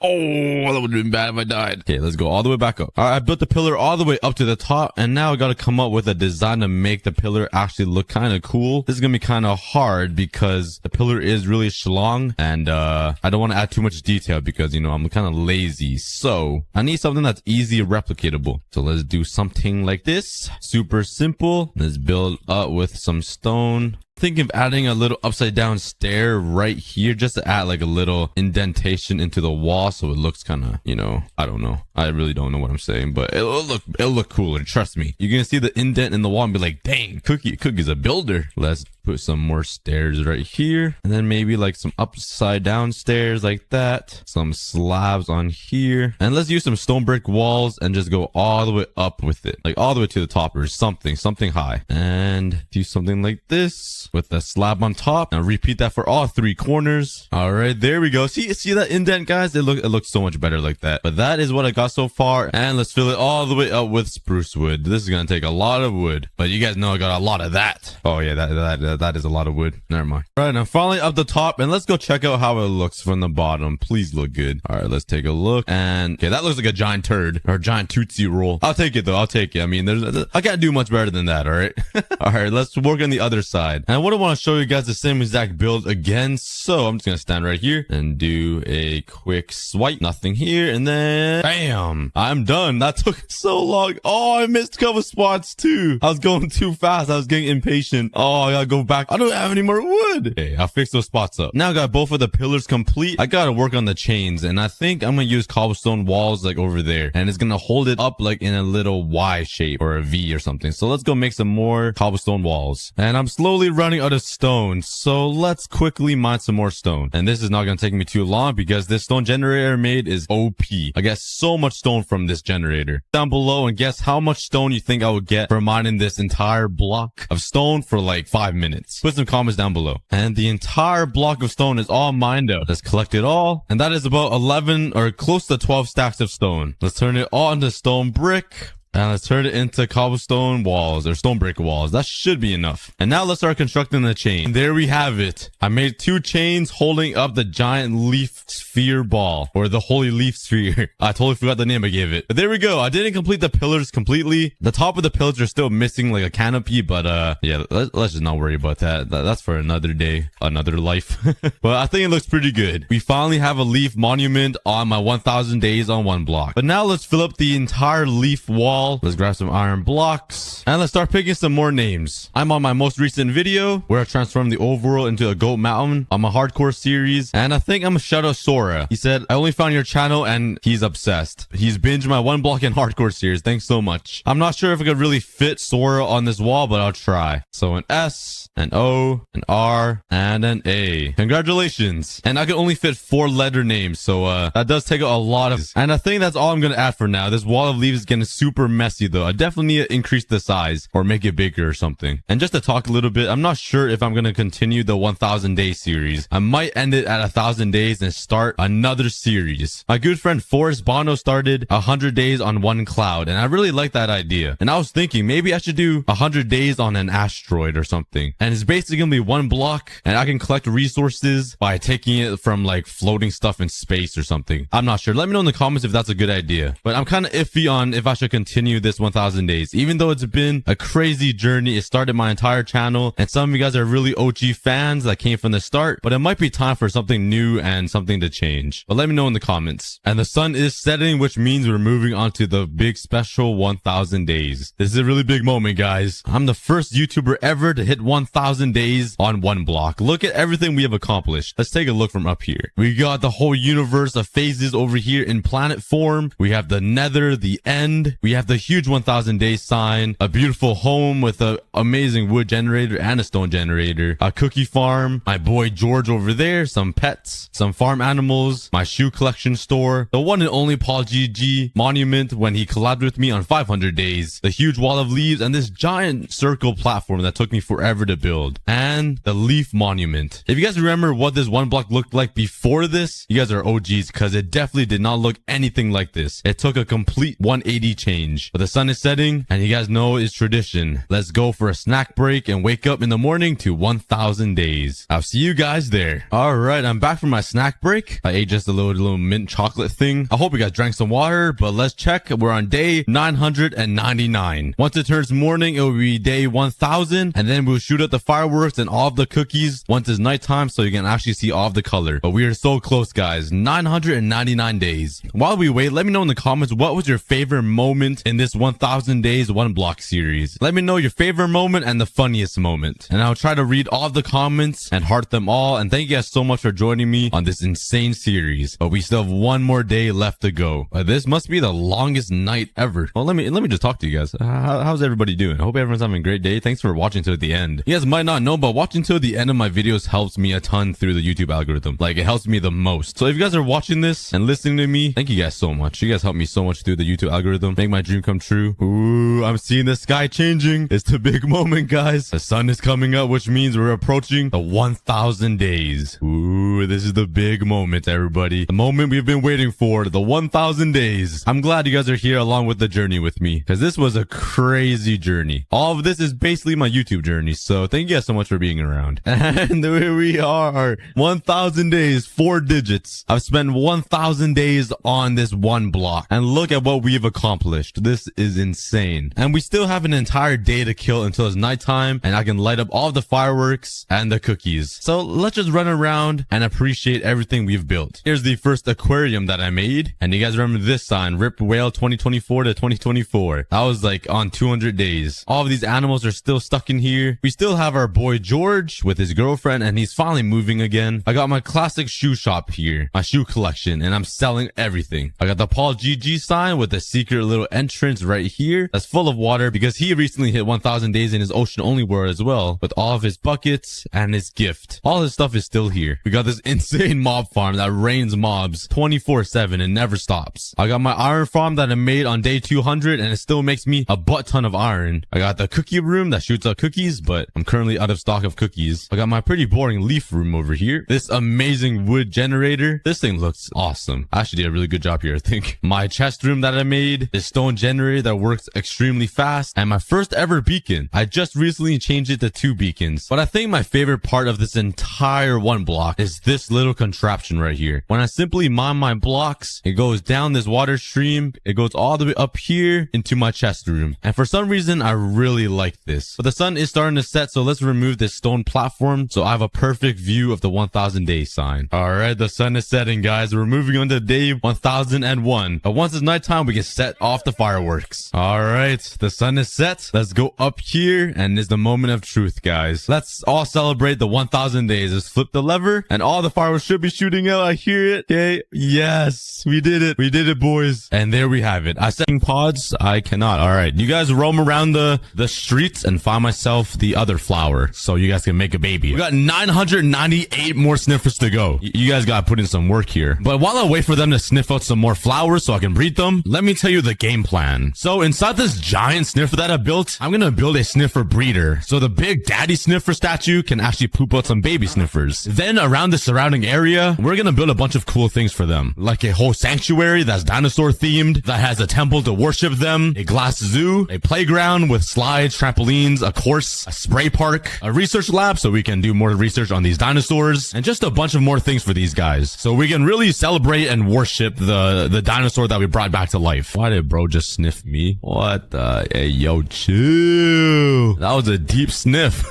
Oh, that would have been bad if I died. Okay, let's go all the way back up. All right, I built the pillar all the way up to the top, and now I got to come up with a design to make the pillar actually look kind of cool. This is gonna be kind of hard because the pillar is really long, and I don't want to add too much detail because, you know, I'm kind of lazy. So I need something that's easy replicatable. So let's do something like this. Super simple. Let's build up with some stone. Think of adding a little upside down stair right here just to add like a little indentation into the wall so it looks kind of, you know, I don't know. I really don't know what I'm saying, but it'll look cooler. Trust me. You're going to see the indent in the wall and be like, dang, Cookie's a builder. Let's put some more stairs right here. And then maybe like some upside down stairs like that. Some slabs on here. And let's use some stone brick walls and just go all the way up with it. Like all the way to the top or something high. And do something like this with a slab on top. Now repeat that for all 3 corners. All right, there we go. See that indent, guys? It looks so much better like that. But that is what I got so far. And let's fill it all the way up with spruce wood. This is gonna take a lot of wood, but you guys know I got a lot of that. Oh yeah, that is a lot of wood. Never mind. All right, now finally up the top, and let's go check out how it looks from the bottom. Please look good. All right, let's take a look. And okay, that looks like a giant turd or a giant Tootsie Roll. I'll take it though. I'll take it. I mean, I can't do much better than that. All right. All right, let's work on the other side. And I wouldn't want to show you guys the same exact build again, so I'm just gonna stand right here and do a quick swipe. Nothing here, and then bam, I'm done. That took so long. Oh, I missed a couple spots too. I was going too fast. I was getting impatient. Oh, I gotta go back. I don't have any more wood. Okay, I'll fix those spots up. Now I got both of the pillars complete. I gotta work on the chains, and I think I'm gonna use cobblestone walls like over there, and it's gonna hold it up like in a little Y shape or a V or something. So let's go make some more cobblestone walls. And I'm slowly running out of stone, so let's quickly mine some more stone. And this is not gonna take me too long because this stone generator I made is OP. I get so much stone from this generator. Down below and guess how much stone you think I would get for mining this entire block of stone for like 5 minutes. Put some comments down below. And the entire block of stone is all mined out. Let's collect it all, and that is about 11 or close to 12 stacks of stone. Let's turn it all into stone brick. And let's turn it into cobblestone walls or stone brick walls. That should be enough. And now let's start constructing the chain. And there we have it. I made 2 chains holding up the giant leaf sphere ball, or the holy leaf sphere. I totally forgot the name I gave it. But there we go. I didn't complete the pillars completely. The top of the pillars are still missing like a canopy, but yeah, let's just not worry about that. That's for another day, another life. But I think it looks pretty good. We finally have a leaf monument on my 1000 days on 1 block. But now let's fill up the entire leaf wall. Let's grab some iron blocks and let's start picking some more names. I'm on my most recent video where I transformed the overworld into a goat mountain on my hardcore series, and I think I'm gonna shout out Sora. He said, I only found your channel and he's obsessed. He's binged my 1 block in hardcore series. Thanks so much. I'm not sure if I could really fit Sora on this wall, but I'll try. So an S, an O, an R, and an A. Congratulations. And I can only fit 4 letter names, so that does take a lot of, and I think that's all I'm gonna add for now. This wall of leaves is getting super messy though. I definitely need to increase the size or make it bigger or something. And just to talk a little bit, I'm not sure if I'm going to continue the 1000 day series. I might end it at 1000 days and start another series. My good friend Forrest Bono started 100 days on one cloud, and I really like that idea. And I was thinking maybe I should do 100 days on an asteroid or something. And it's basically going to be one block, and I can collect resources by taking it from like floating stuff in space or something. I'm not sure. Let me know in the comments if that's a good idea. But I'm kind of iffy on if I should continue this 1000 days. Even though it's been a crazy journey, it started my entire channel, and some of you guys are really OG fans that came from the start, but it might be time for something new and something to change. But let me know in the comments. And the sun is setting, which means we're moving on to the big special 1000 days. This is a really big moment, guys. I'm the first YouTuber ever to hit 1000 days on one block. Look at everything we have accomplished. Let's take a look from up here. We got the whole universe of phases over here in planet form. We have the nether, the end. We have the huge 1000 day sign, a beautiful home with an amazing wood generator and a stone generator, a cookie farm, my boy George over there, some pets, some farm animals, my shoe collection store, the one and only Paul GG monument when he collabed with me on 500 days, the huge wall of leaves, and this giant circle platform that took me forever to build, and the leaf monument. If you guys remember what this one block looked like before this, you guys are OGs, because it definitely did not look anything like this. It took a complete 180 change. But the sun is setting, and you guys know it's tradition. Let's go for a snack break and wake up in the morning to 1000 days. I'll see you guys there. Alright, I'm back from my snack break. I ate just a little mint chocolate thing. I hope you guys drank some water, but let's check. We're on day 999. Once it turns morning, it will be day 1000, and then we'll shoot up the fireworks and all of the cookies once it's nighttime, so you can actually see all of the color. But we are so close, guys. 999 days. While we wait, let me know in the comments what was your favorite moment in this 1000 days one block series. Let me know your favorite moment and the funniest moment, and I'll try to read all of the comments and heart them all. And thank you guys so much for joining me on this insane series. But we still have one more day left to go. This must be the longest night ever. Well, let me just talk to you guys. How's everybody doing? I hope everyone's having a great day. Thanks for watching till the end. You guys might not know, but watching till the end of my videos helps me a ton through the YouTube algorithm. Like, it helps me the most. So if you guys are watching this and listening to me, thank you guys so much. You guys help me so much through the YouTube algorithm. Make my dream come true. Ooh, I'm seeing the sky changing. It's the big moment, guys. The sun is coming up, which means we're approaching the 1000 days. Ooh, this is the big moment, everybody. The moment we've been waiting for, the 1000 days. I'm glad you guys are here along with the journey with me, because this was a crazy journey. All of this is basically my YouTube journey, so thank you guys so much for being around. And here we are. 1000 days, 4 digits. I've spent 1000 days on this one block, and look at what we've accomplished. This is insane. And we still have an entire day to kill until it's nighttime, and I can light up all the fireworks and the cookies. So let's just run around and appreciate everything we've built. Here's the first aquarium that I made, and you guys remember this sign, Rip Whale 2024 to 2024. That was like on 200 days. All of these animals are still stuck in here. We still have our boy George with his girlfriend, and he's finally moving again. I got my classic shoe shop here, my shoe collection, and I'm selling everything. I got the Paul GG sign with a secret little entrance right here that's full of water, because he recently hit 1000 days in his ocean only world as well, with all of his buckets and his gift. All his stuff is still here. We got this insane mob farm that rains mobs 24/7 and never stops. I got my iron farm that I made on day 200, and it still makes me a butt ton of iron. I got the cookie room that shoots out cookies, but I'm currently out of stock of cookies. I got my pretty boring leaf room over here. This amazing wood generator. This thing looks awesome. I actually did a really good job here, I think. My chest room that I made. This stone generator that works extremely fast. And my first ever beacon. I just recently changed it to 2 beacons. But I think my favorite part of this entire one block is this little contraption right here. When I simply mine my blocks, it goes down this water stream. It goes all the way up here into my chest room. And for some reason, I really like this. But the sun is starting to set, so let's remove this stone platform so I have a perfect view of the 1000 day sign. Alright, the sun is setting, guys. We're moving on to day 1001. But once it's nighttime, we can set off the fireworks. Alright, the sun is set. Let's go up here, and it's the moment of truth, guys. Let's all celebrate the 1000 days. Let's flip the lever, and all the fireworks should be shooting out. I hear it. Okay, yes, we did it. We did it, boys. And there we have it. I set pods. I cannot. Alright, you guys roam around the streets and find myself the other flower, so you guys can make a baby. We got 998 more sniffers to go. You guys gotta put in some work here. But while I wait for them to sniff out some more flowers so I can breed them, let me tell you the game plan. plan. So inside this giant sniffer that I built, I'm gonna build a sniffer breeder. So the big daddy sniffer statue can actually poop out some baby sniffers. Then around the surrounding area, we're gonna build a bunch of cool things for them. Like a whole sanctuary that's dinosaur themed, that has a temple to worship them, a glass zoo, a playground with slides, trampolines, a course, a spray park, a research lab so we can do more research on these dinosaurs, and just a bunch of more things for these guys. So we can really celebrate and worship the dinosaur that we brought back to life. Why did bro just sniff me? What the? Hey, yo, chill. That was a deep sniff.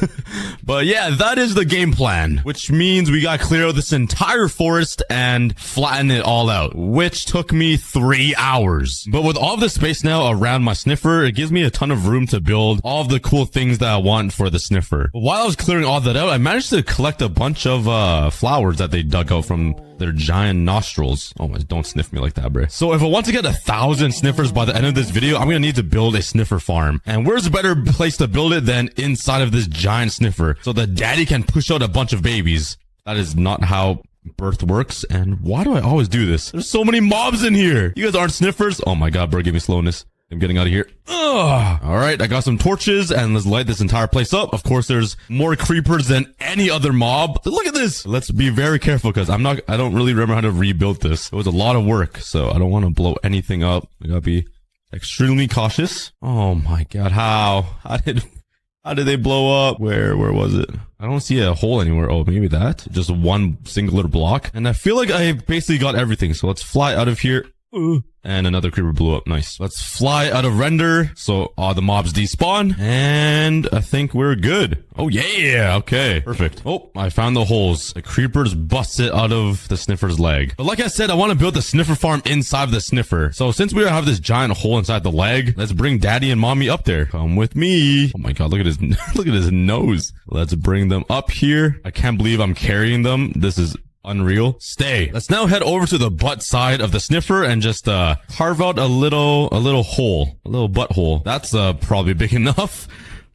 But yeah, that is the game plan, which means we got to clear out this entire forest and flatten it all out, which took me 3 hours. But with all of the space now around my sniffer, it gives me a ton of room to build all of the cool things that I want for the sniffer. But while I was clearing all that out, I managed to collect a bunch of flowers that they dug out from their giant nostrils. Oh my, don't sniff me like that, bro. So if I want to get 1,000 sniffers by the end of this video, I'm gonna need to build a sniffer farm. And where's a better place to build it than inside of this giant sniffer, so the daddy can push out a bunch of babies. That is not how birth works. And why do I always do this? There's so many mobs in here. You guys aren't sniffers? Oh my god, bro, give me slowness. I'm getting out of here. Ugh. All right, I got some torches and let's light this entire place up. Of course, there's more creepers than any other mob. Look at this. Let's be very careful because I don't really remember how to rebuild this. It was a lot of work, so I don't want to blow anything up. I gotta be extremely cautious. Oh my god, how did they blow up? Where was it? I don't see a hole anywhere. Oh, maybe that. Just one singular block. And I feel like I basically got everything. So let's fly out of here. And another creeper blew up. Nice. Let's fly out of render. So all the mobs despawn. And I think we're good. Oh, yeah. Okay. Perfect. Oh, I found the holes. The creepers busted out of the sniffer's leg. But like I said, I want to build the sniffer farm inside of the sniffer. So since we have this giant hole inside the leg, let's bring daddy and mommy up there. Come with me. Oh my god, look at his look at his nose. Let's bring them up here. I can't believe I'm carrying them. This is unreal. Stay. Let's now head over to the butt side of the sniffer and just carve out a little hole, a little butthole. That's probably big enough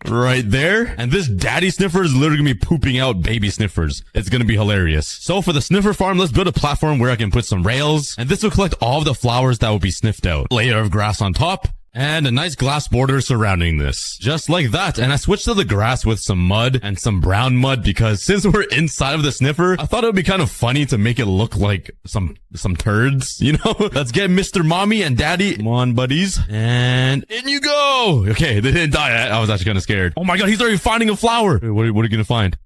right there. And this daddy sniffer is literally gonna be pooping out baby sniffers. It's gonna be hilarious. So for the sniffer farm, let's build a platform where I can put some rails, and this will collect all of the flowers that will be sniffed out. Layer of grass on top, and a nice glass border surrounding this. Just like that. And I switched to the grass with some mud and some brown mud because since we're inside of the sniffer, I thought it would be kind of funny to make it look like some turds, you know? Let's get Mr. Mommy and Daddy. Come on, buddies. And in you go. Okay, they didn't die. I was actually kind of scared. Oh my god, he's already finding a flower. Wait, what are you gonna find?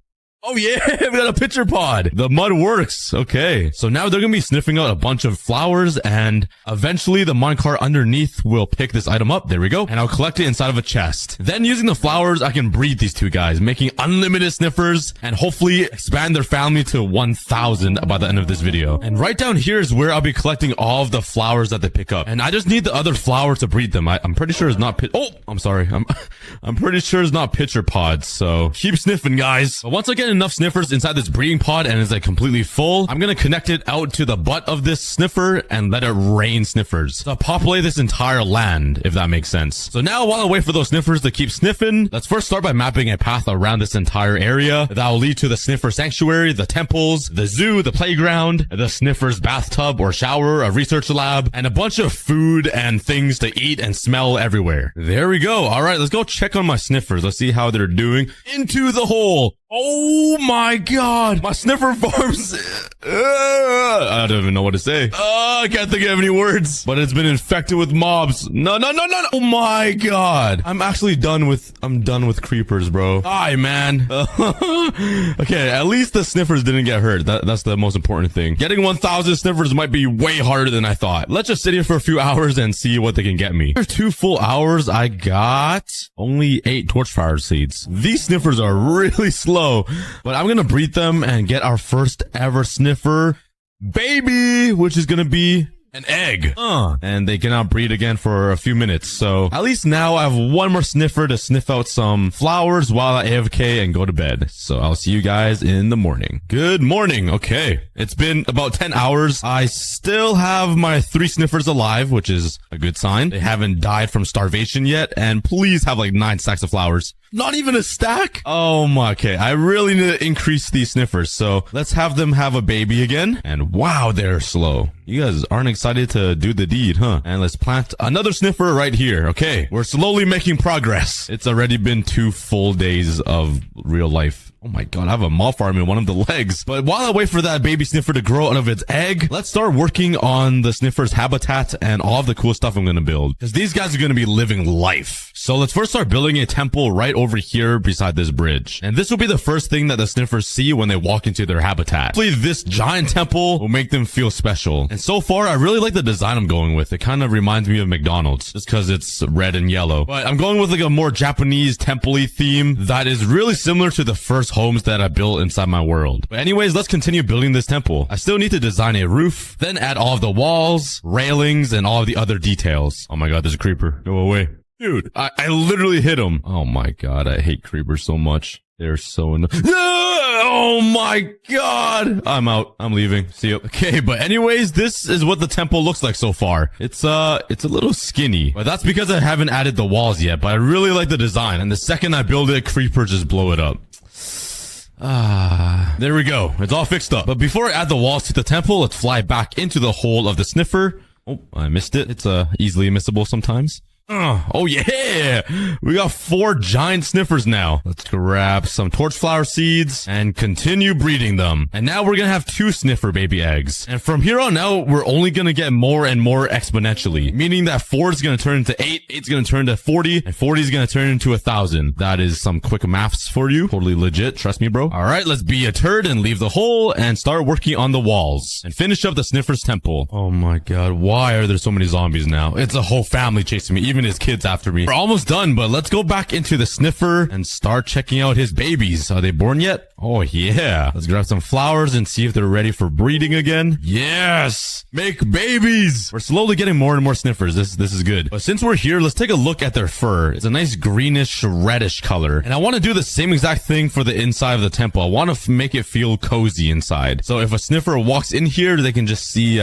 Oh yeah, we got a pitcher pod. The mud works. Okay. So now they're going to be sniffing out a bunch of flowers and eventually the minecart underneath will pick this item up. There we go. And I'll collect it inside of a chest. Then using the flowers, I can breed these two guys, making unlimited sniffers and hopefully expand their family to 1,000 by the end of this video. And right down here is where I'll be collecting all of the flowers that they pick up. And I just need the other flower to breed them. I'm pretty sure it's not I'm sorry. I'm pretty sure it's not pitcher pods. So keep sniffing, guys. But once I get enough sniffers inside this breeding pod and it's like completely full, I'm gonna connect it out to the butt of this sniffer and let it rain sniffers to populate this entire land, if that makes sense. So now while I wait for those sniffers to keep sniffing, let's first start by mapping a path around this entire area that will lead to the sniffer sanctuary, the temples, the zoo, the playground, the sniffer's bathtub or shower, a research lab, and a bunch of food and things to eat and smell everywhere. There we go. All right, let's go check on my sniffers. Let's see how they're doing. Into the hole. Oh my god, my sniffer farms. I don't even know what to say. I can't think of any words, but it's been infected with mobs. No. Oh my god. I'm done with creepers, bro. Hi, man. Okay, at least the sniffers didn't get hurt. That's the most important thing. Getting 1,000 sniffers might be way harder than I thought. Let's just sit here for a few hours and see what they can get me. After 2 full hours, I got only 8 torchfire seeds. These sniffers are really slow. But I'm gonna breed them and get our first ever sniffer baby, which is gonna be an egg. And they cannot breed again for a few minutes. So at least now I have one more sniffer to sniff out some flowers while I AFK and go to bed. So I'll see you guys in the morning. Good morning. Okay. It's been about 10 hours. I still have my 3 sniffers alive, which is a good sign. They haven't died from starvation yet. And please have like 9 stacks of flowers. Not even a stack? Oh my, okay. I really need to increase these sniffers. So let's have them have a baby again. And wow, they're slow. You guys aren't excited to do the deed, huh? And let's plant another sniffer right here. Okay, we're slowly making progress. It's already been 2 full days of real life. Oh my god, I have a moth farm in one of the legs. But while I wait for that baby sniffer to grow out of its egg, let's start working on the sniffer's habitat and all of the cool stuff I'm gonna build. Because these guys are gonna be living life. So let's first start building a temple right over here beside this bridge. And this will be the first thing that the sniffers see when they walk into their habitat. Hopefully this giant temple will make them feel special. And so far, I really like the design I'm going with. It kind of reminds me of McDonald's just because it's red and yellow. But I'm going with like a more Japanese temple-y theme that is really similar to the first homes that I built inside my world. But anyways, let's continue building this temple. I still need to design a roof, then add all of the walls, railings, and all of the other details. Oh my god, there's a creeper. Go away. Dude, I literally hit him. Oh my god, I hate creepers so much. They're so oh my god. I'm out. I'm leaving. See you. Okay, but anyways, this is what the temple looks like so far. It's a little skinny, but that's because I haven't added the walls yet, but I really like the design. And the second I build it, creepers just blow it up. There we go. It's all fixed up. But before I add the walls to the temple, let's fly back into the hole of the sniffer. Oh, I missed it. It's easily missable sometimes. Oh yeah! We got 4 giant sniffers now. Let's grab some torchflower seeds and continue breeding them. And now we're gonna have 2 sniffer baby eggs. And from here on out, we're only gonna get more and more exponentially. Meaning that 4 is gonna turn into 8, 8's gonna turn to 40, and 40 is gonna turn into 1,000. That is some quick maths for you. Totally legit. Trust me, bro. Alright, let's be a turd and leave the hole and start working on the walls. And finish up the sniffer's temple. Oh my god, why are there so many zombies now? It's a whole family chasing me. Even his kids after me. We're almost done, but let's go back into the sniffer and start checking out his babies. Are they born yet? Oh yeah. Let's grab some flowers and see if they're ready for breeding again. Yes! Make babies! We're slowly getting more and more sniffers. This is good. But since we're here, let's take a look at their fur. It's a nice greenish, reddish color. And I want to do the same exact thing for the inside of the temple. I want to make it feel cozy inside. So if a sniffer walks in here, they can just see,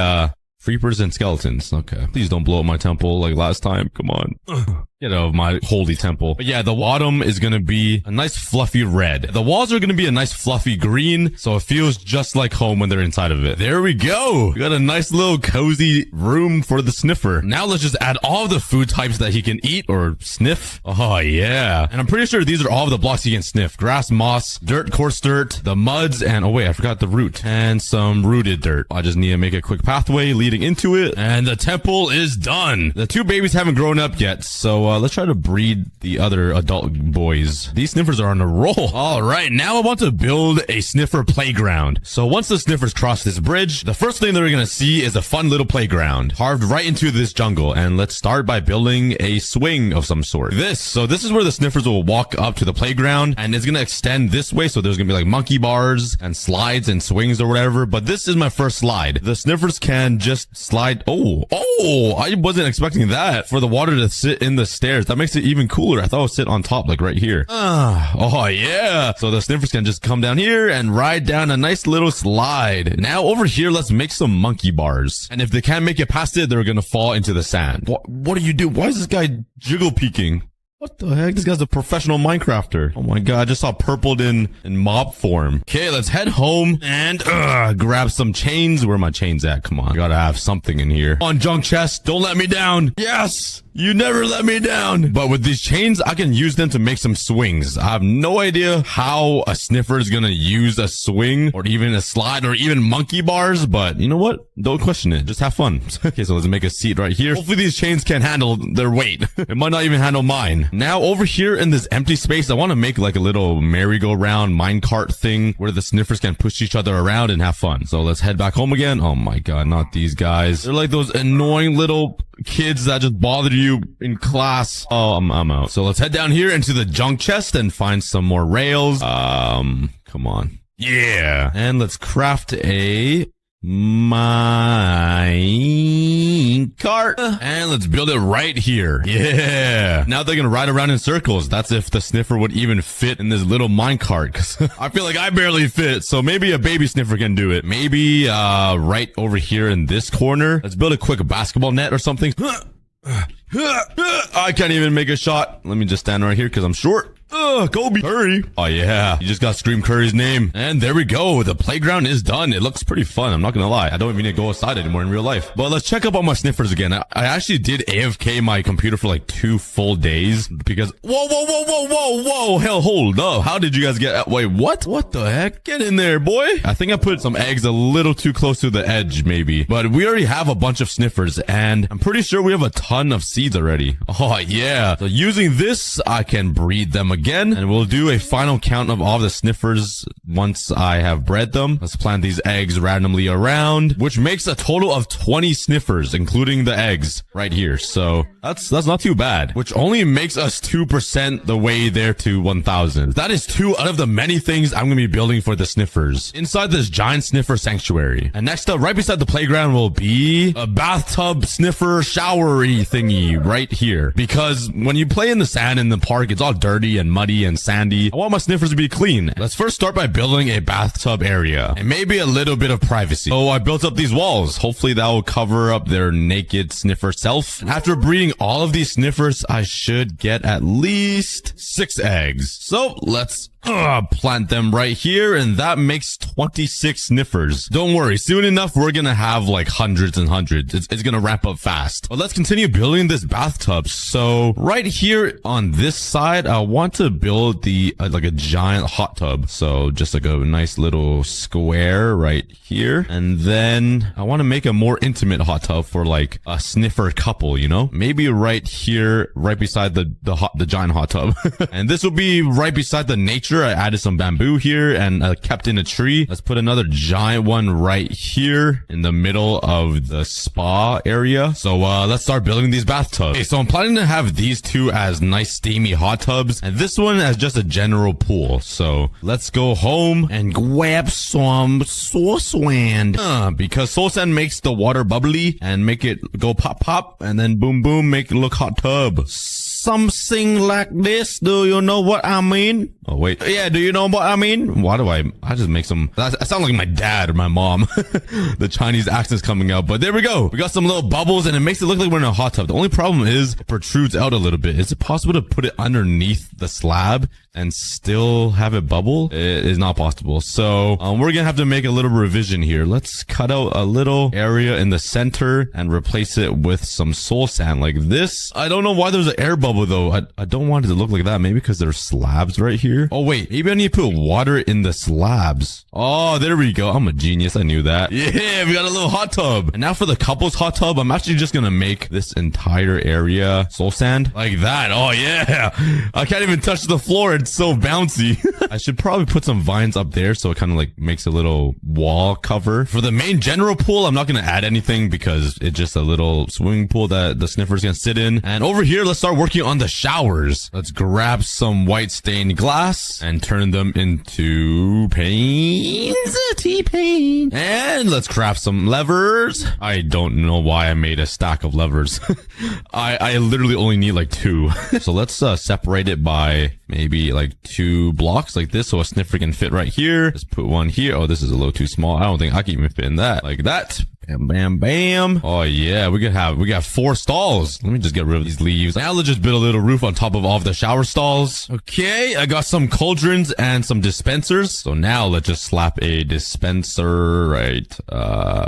creepers and skeletons. Okay. Please don't blow up my temple like last time. Come on. Get out of my holy temple. But yeah, the bottom is gonna be a nice fluffy red. The walls are gonna be a nice fluffy green, so it feels just like home when they're inside of it. There we go. We got a nice little cozy room for the sniffer. Now let's just add all of the food types that he can eat or sniff. Oh yeah. And I'm pretty sure these are all of the blocks he can sniff. Grass, moss, dirt, coarse dirt, the muds, and oh wait, I forgot the root. And some rooted dirt. I just need to make a quick pathway leading into it. And the temple is done. The 2 babies haven't grown up yet, so let's try to breed the other adult boys. These sniffers are on a roll. All right, now I want to build a sniffer playground. So once the sniffers cross this bridge, the first thing they're going to see is a fun little playground carved right into this jungle. And let's start by building a swing of some sort. So this is where the sniffers will walk up to the playground, and it's going to extend this way. So there's going to be like monkey bars and slides and swings or whatever. But this is my first slide. The sniffers can just slide. Oh, I wasn't expecting that for the water to sit in the stairs. That makes it even cooler. I thought it would sit on top, like right here. Oh yeah. So the sniffers can just come down here and ride down a nice little slide. Now over here, let's make some monkey bars. And if they can't make it past it, they're gonna fall into the sand. What do you do? Why is this guy jiggle peeking? What the heck? This guy's a professional Minecrafter. Oh my god, I just saw purpled in mob form. Okay, let's head home and grab some chains. Where are my chains at? Come on. I gotta have something in here. Come on, junk chest. Don't let me down. Yes! You never let me down. But with these chains, I can use them to make some swings. I have no idea how a sniffer is gonna use a swing or even a slide or even monkey bars, but you know what? Don't question it. Just have fun. Okay, so let's make a seat right here. Hopefully these chains can handle their weight. It might not even handle mine. Now over here in this empty space, I want to make like a little merry-go-round minecart thing where the sniffers can push each other around and have fun. So let's head back home again. Oh my god, not these guys. They're like those annoying little kids that just bother you in class. Oh, I'm out. So let's head down here into the junk chest and find some more rails. Come on. Yeah. And let's craft a cart and let's build it right here. Yeah. Now they're gonna ride around in circles. That's if the sniffer would even fit in this little minecart, because I feel like I barely fit. So maybe a baby sniffer can do it. Maybe right over here in this corner. Let's build a quick basketball net or something. I can't even make a shot. Let me just stand right here because I'm short. Kobe Curry. Oh yeah, you just got Scream Curry's name. And there we go. The playground is done. It looks pretty fun. I'm not gonna lie. I don't even need to go outside anymore in real life. But let's check up on my sniffers again. I actually did AFK my computer for like 2 full days because whoa. Hell, hold up. How did you guys get, wait, what? What the heck? Get in there, boy. I think I put some eggs a little too close to the edge maybe, but we already have a bunch of sniffers and I'm pretty sure we have a ton of seeds already. Oh yeah. So using this, I can breed them again and we'll do a final count of all the sniffers once I have bred them. Let's plant these eggs randomly around, which makes a total of 20 sniffers, including the eggs right here. So that's not too bad, which only makes us 2% the way there to 1,000. That is 2 out of the many things I'm going to be building for the sniffers inside this giant sniffer sanctuary. And next up, right beside the playground will be a bathtub sniffer showery thingy right here. Because when you play in the sand in the park, it's all dirty and muddy and sandy. I want my sniffers to be clean. Let's first start by building a bathtub area and maybe a little bit of privacy. So I built up these walls. Hopefully that will cover up their naked sniffer self. And after breeding all of these sniffers, I should get at least 6 eggs. So let's plant them right here, and that makes 26 sniffers. Don't worry, soon enough we're gonna have like hundreds and hundreds. It's gonna ramp up fast. But let's continue building this bathtub. So right here on this side, I want to build the like a giant hot tub. So just like a nice little square right here, and then I want to make a more intimate hot tub for like a sniffer couple, you know, maybe right here, right beside the giant hot tub. And this will be right beside the nature. I added some bamboo here and kept in a tree. Let's put another giant one right here in the middle of the spa area. So let's start building these bathtubs. Okay, so I'm planning to have these 2 as nice steamy hot tubs and this one as just a general pool. So let's go home and grab some soul sand because soul sand makes the water bubbly and make it go pop pop and then boom boom make it look hot tub. Something like this. Do you know what I mean? Oh, wait. Yeah, do you know what I mean? Why do I just make some... I sound like my dad or my mom. The Chinese accent's coming out. But there we go. We got some little bubbles and it makes it look like we're in a hot tub. The only problem is it protrudes out a little bit. Is it possible to put it underneath the slab and still have it bubble? It is not possible. So we're gonna have to make a little revision here. Let's cut out a little area in the center and replace it with some soul sand like this. I don't know why there's an air bubble though. I don't want it to look like that. Maybe because there's slabs right here. Oh wait, maybe I need to put water in the slabs. Oh, there we go. I'm a genius. I knew that. Yeah, we got a little hot tub. And now for the couple's hot tub, I'm actually just gonna make this entire area soul sand like that. Oh yeah. I can't even touch the floor. It's so bouncy. I should probably put some vines up there so it kind of like makes a little wall cover. For the main general pool, I'm not going to add anything because it's just a little swimming pool that the sniffer's going to sit in. And over here, let's start working on the showers. Let's grab some white stained glass and turn them into panes. T-pain. And let's craft some levers. I don't know why I made a stack of levers. I literally only need like 2. So let's separate it by maybe like 2 blocks like this so a sniffer can fit right here. Let's put one here. Oh, this is a little too small. I don't think I can even fit in that. Like that. Bam, bam, bam. Oh yeah, we got 4 stalls. Let me just get rid of these leaves. Now let's just build a little roof on top of all of the shower stalls. Okay, I got some cauldrons and some dispensers. So now let's just slap a dispenser right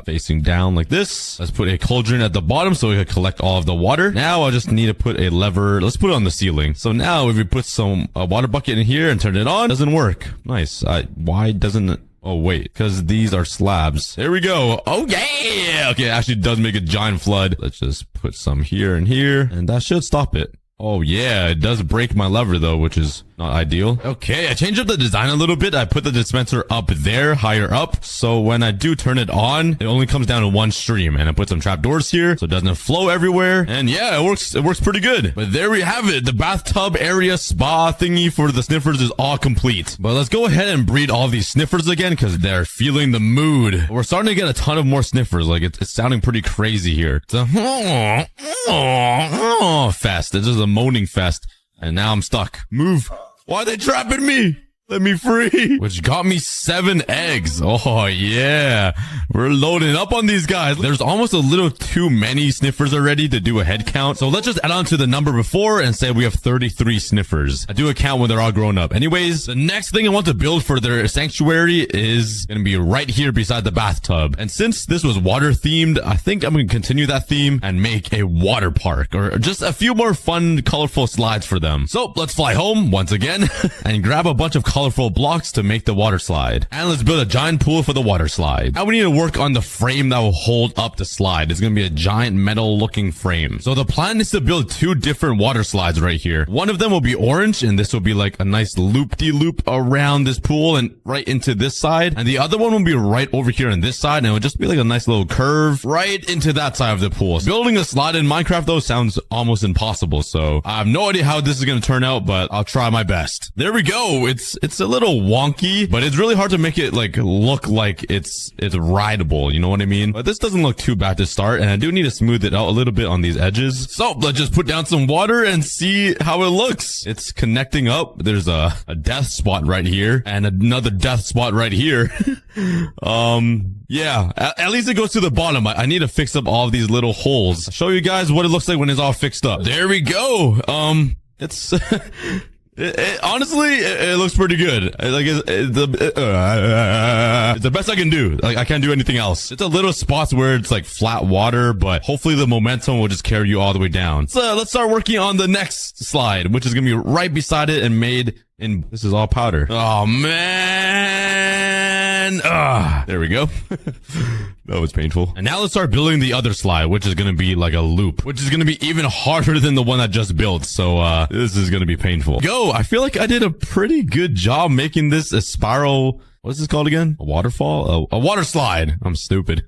facing down like this. Let's put a cauldron at the bottom so we can collect all of the water. Now I just need to put a lever. Let's put it on the ceiling. So now if we put some water bucket in here and turn it on, doesn't work. Nice. Why doesn't it? Oh, wait, because these are slabs. There we go. Oh, yeah. Okay, it actually does make a giant flood. Let's just put some here and here, and that should stop it. Oh, yeah, it does break my lever, though, which is not ideal. Okay, I changed up the design a little bit. I put the dispenser up there, higher up. So when I do turn it on, it only comes down to one stream. And I put some trapdoors here so it doesn't flow everywhere. And yeah, it works pretty good. But there we have it. The bathtub area spa thingy for the sniffers is all complete. But let's go ahead and breed all these sniffers again because they're feeling the mood. We're starting to get a ton of more sniffers. Like it's sounding pretty crazy here. It's a fest. It's just a moaning fest. And now I'm stuck. Move. Why are they trapping me? Let me free. Which got me 7 eggs. Oh, yeah. We're loading up on these guys. There's almost a little too many sniffers already to do a head count. So let's just add on to the number before and say we have 33 sniffers. I do a count when they're all grown up. Anyways, the next thing I want to build for their sanctuary is going to be right here beside the bathtub. And since this was water themed, I think I'm going to continue that theme and make a water park or just a few more fun, colorful slides for them. So let's fly home once again and grab a bunch of colorful blocks to make the water slide. And let's build a giant pool for the water slide. Now we need to work on the frame that will hold up the slide. It's going to be a giant metal looking frame. So the plan is to build 2 different water slides right here. One of them will be orange, and this will be like a nice loop-de-loop around this pool and right into this side. And the other one will be right over here on this side, and it will just be like a nice little curve right into that side of the pool. Building a slide in Minecraft though sounds almost impossible, so I have no idea how this is going to turn out, but I'll try my best. There we go. It's a little wonky, but it's really hard to make it like look like it's rideable, you know what I mean? But this doesn't look too bad to start, and I do need to smooth it out a little bit on these edges. So let's just put down some water and see how it looks. It's connecting up. There's a death spot right here and another death spot right here. Yeah, at least it goes to the bottom. I need to fix up all of these little holes. I'll show you guys what it looks like when it's all fixed up. There we go. It's honestly, it looks pretty good. Like it's the best I can do. Like I can't do anything else. It's a little spots where it's like flat water, but hopefully the momentum will just carry you all the way down. So let's start working on the next slide, which is gonna be right beside it and made in. This is all powder. Oh man. There we go. That was painful. And now let's start building the other slide, which is going to be like a loop, which is going to be even harder than the one I just built. So, this is going to be painful. Go. I feel like I did a pretty good job making this a spiral. What's this called again? A waterfall? A water slide. I'm stupid.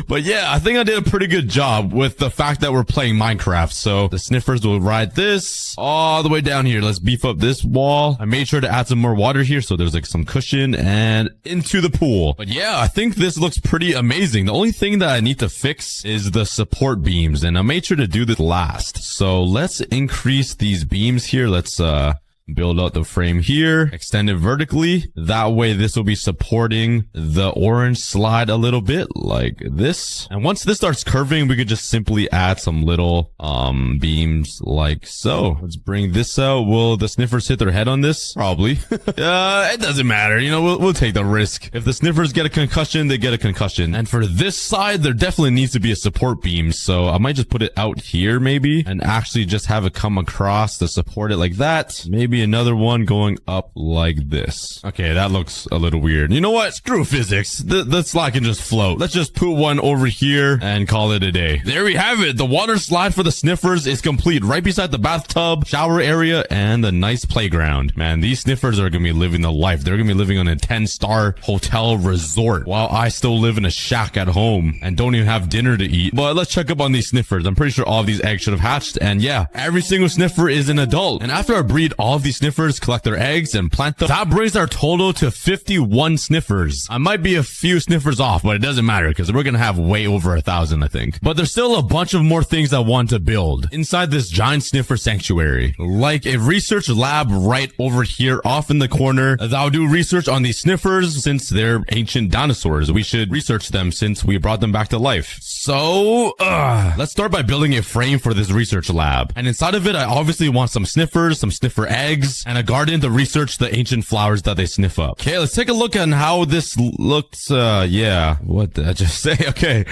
But yeah, I think I did a pretty good job with the fact that we're playing Minecraft. So the sniffers will ride this all the way down here. Let's beef up this wall. I made sure to add some more water here, so there's like some cushion and into the pool. But yeah, I think this looks pretty amazing. The only thing that I need to fix is the support beams, and I made sure to do this last. So let's increase these beams here. Let's build out the frame here, extend it vertically. That way this will be supporting the orange slide a little bit like this. And once this starts curving, we could just simply add some little beams like so. Let's bring this out. Will the sniffers hit their head on this? Probably. It doesn't matter. You know, we'll take the risk. If the sniffers get a concussion, they get a concussion. And for this side, there definitely needs to be a support beam. So I might just put it out here maybe and actually just have it come across to support it like that. Maybe another one going up like this. Okay, that looks a little weird. You know what? Screw physics. The slide can just float. Let's just put one over here and call it a day. There we have it. The water slide for the sniffers is complete right beside the bathtub, shower area, and a nice playground. Man, these sniffers are gonna be living the life. They're gonna be living on a 10-star hotel resort while I still live in a shack at home and don't even have dinner to eat. But let's check up on these sniffers. I'm pretty sure all of these eggs should have hatched. And yeah, every single sniffer is an adult. And after I breed all of these sniffers, collect their eggs and plant them, that brings our total to 51 sniffers. I might be a few sniffers off, but it doesn't matter because we're gonna have way over 1,000, I think. But there's still a bunch of more things I want to build inside this giant sniffer sanctuary, like a research lab right over here off in the corner. I'll do research on these sniffers since they're ancient dinosaurs. We should research them since we brought them back to life. So, let's start by building a frame for this research lab. And inside of it, I obviously want some sniffers, some sniffer eggs, and a garden to research the ancient flowers that they sniff up. Okay, let's take a look at how this looks. Yeah, what did I just say? Okay,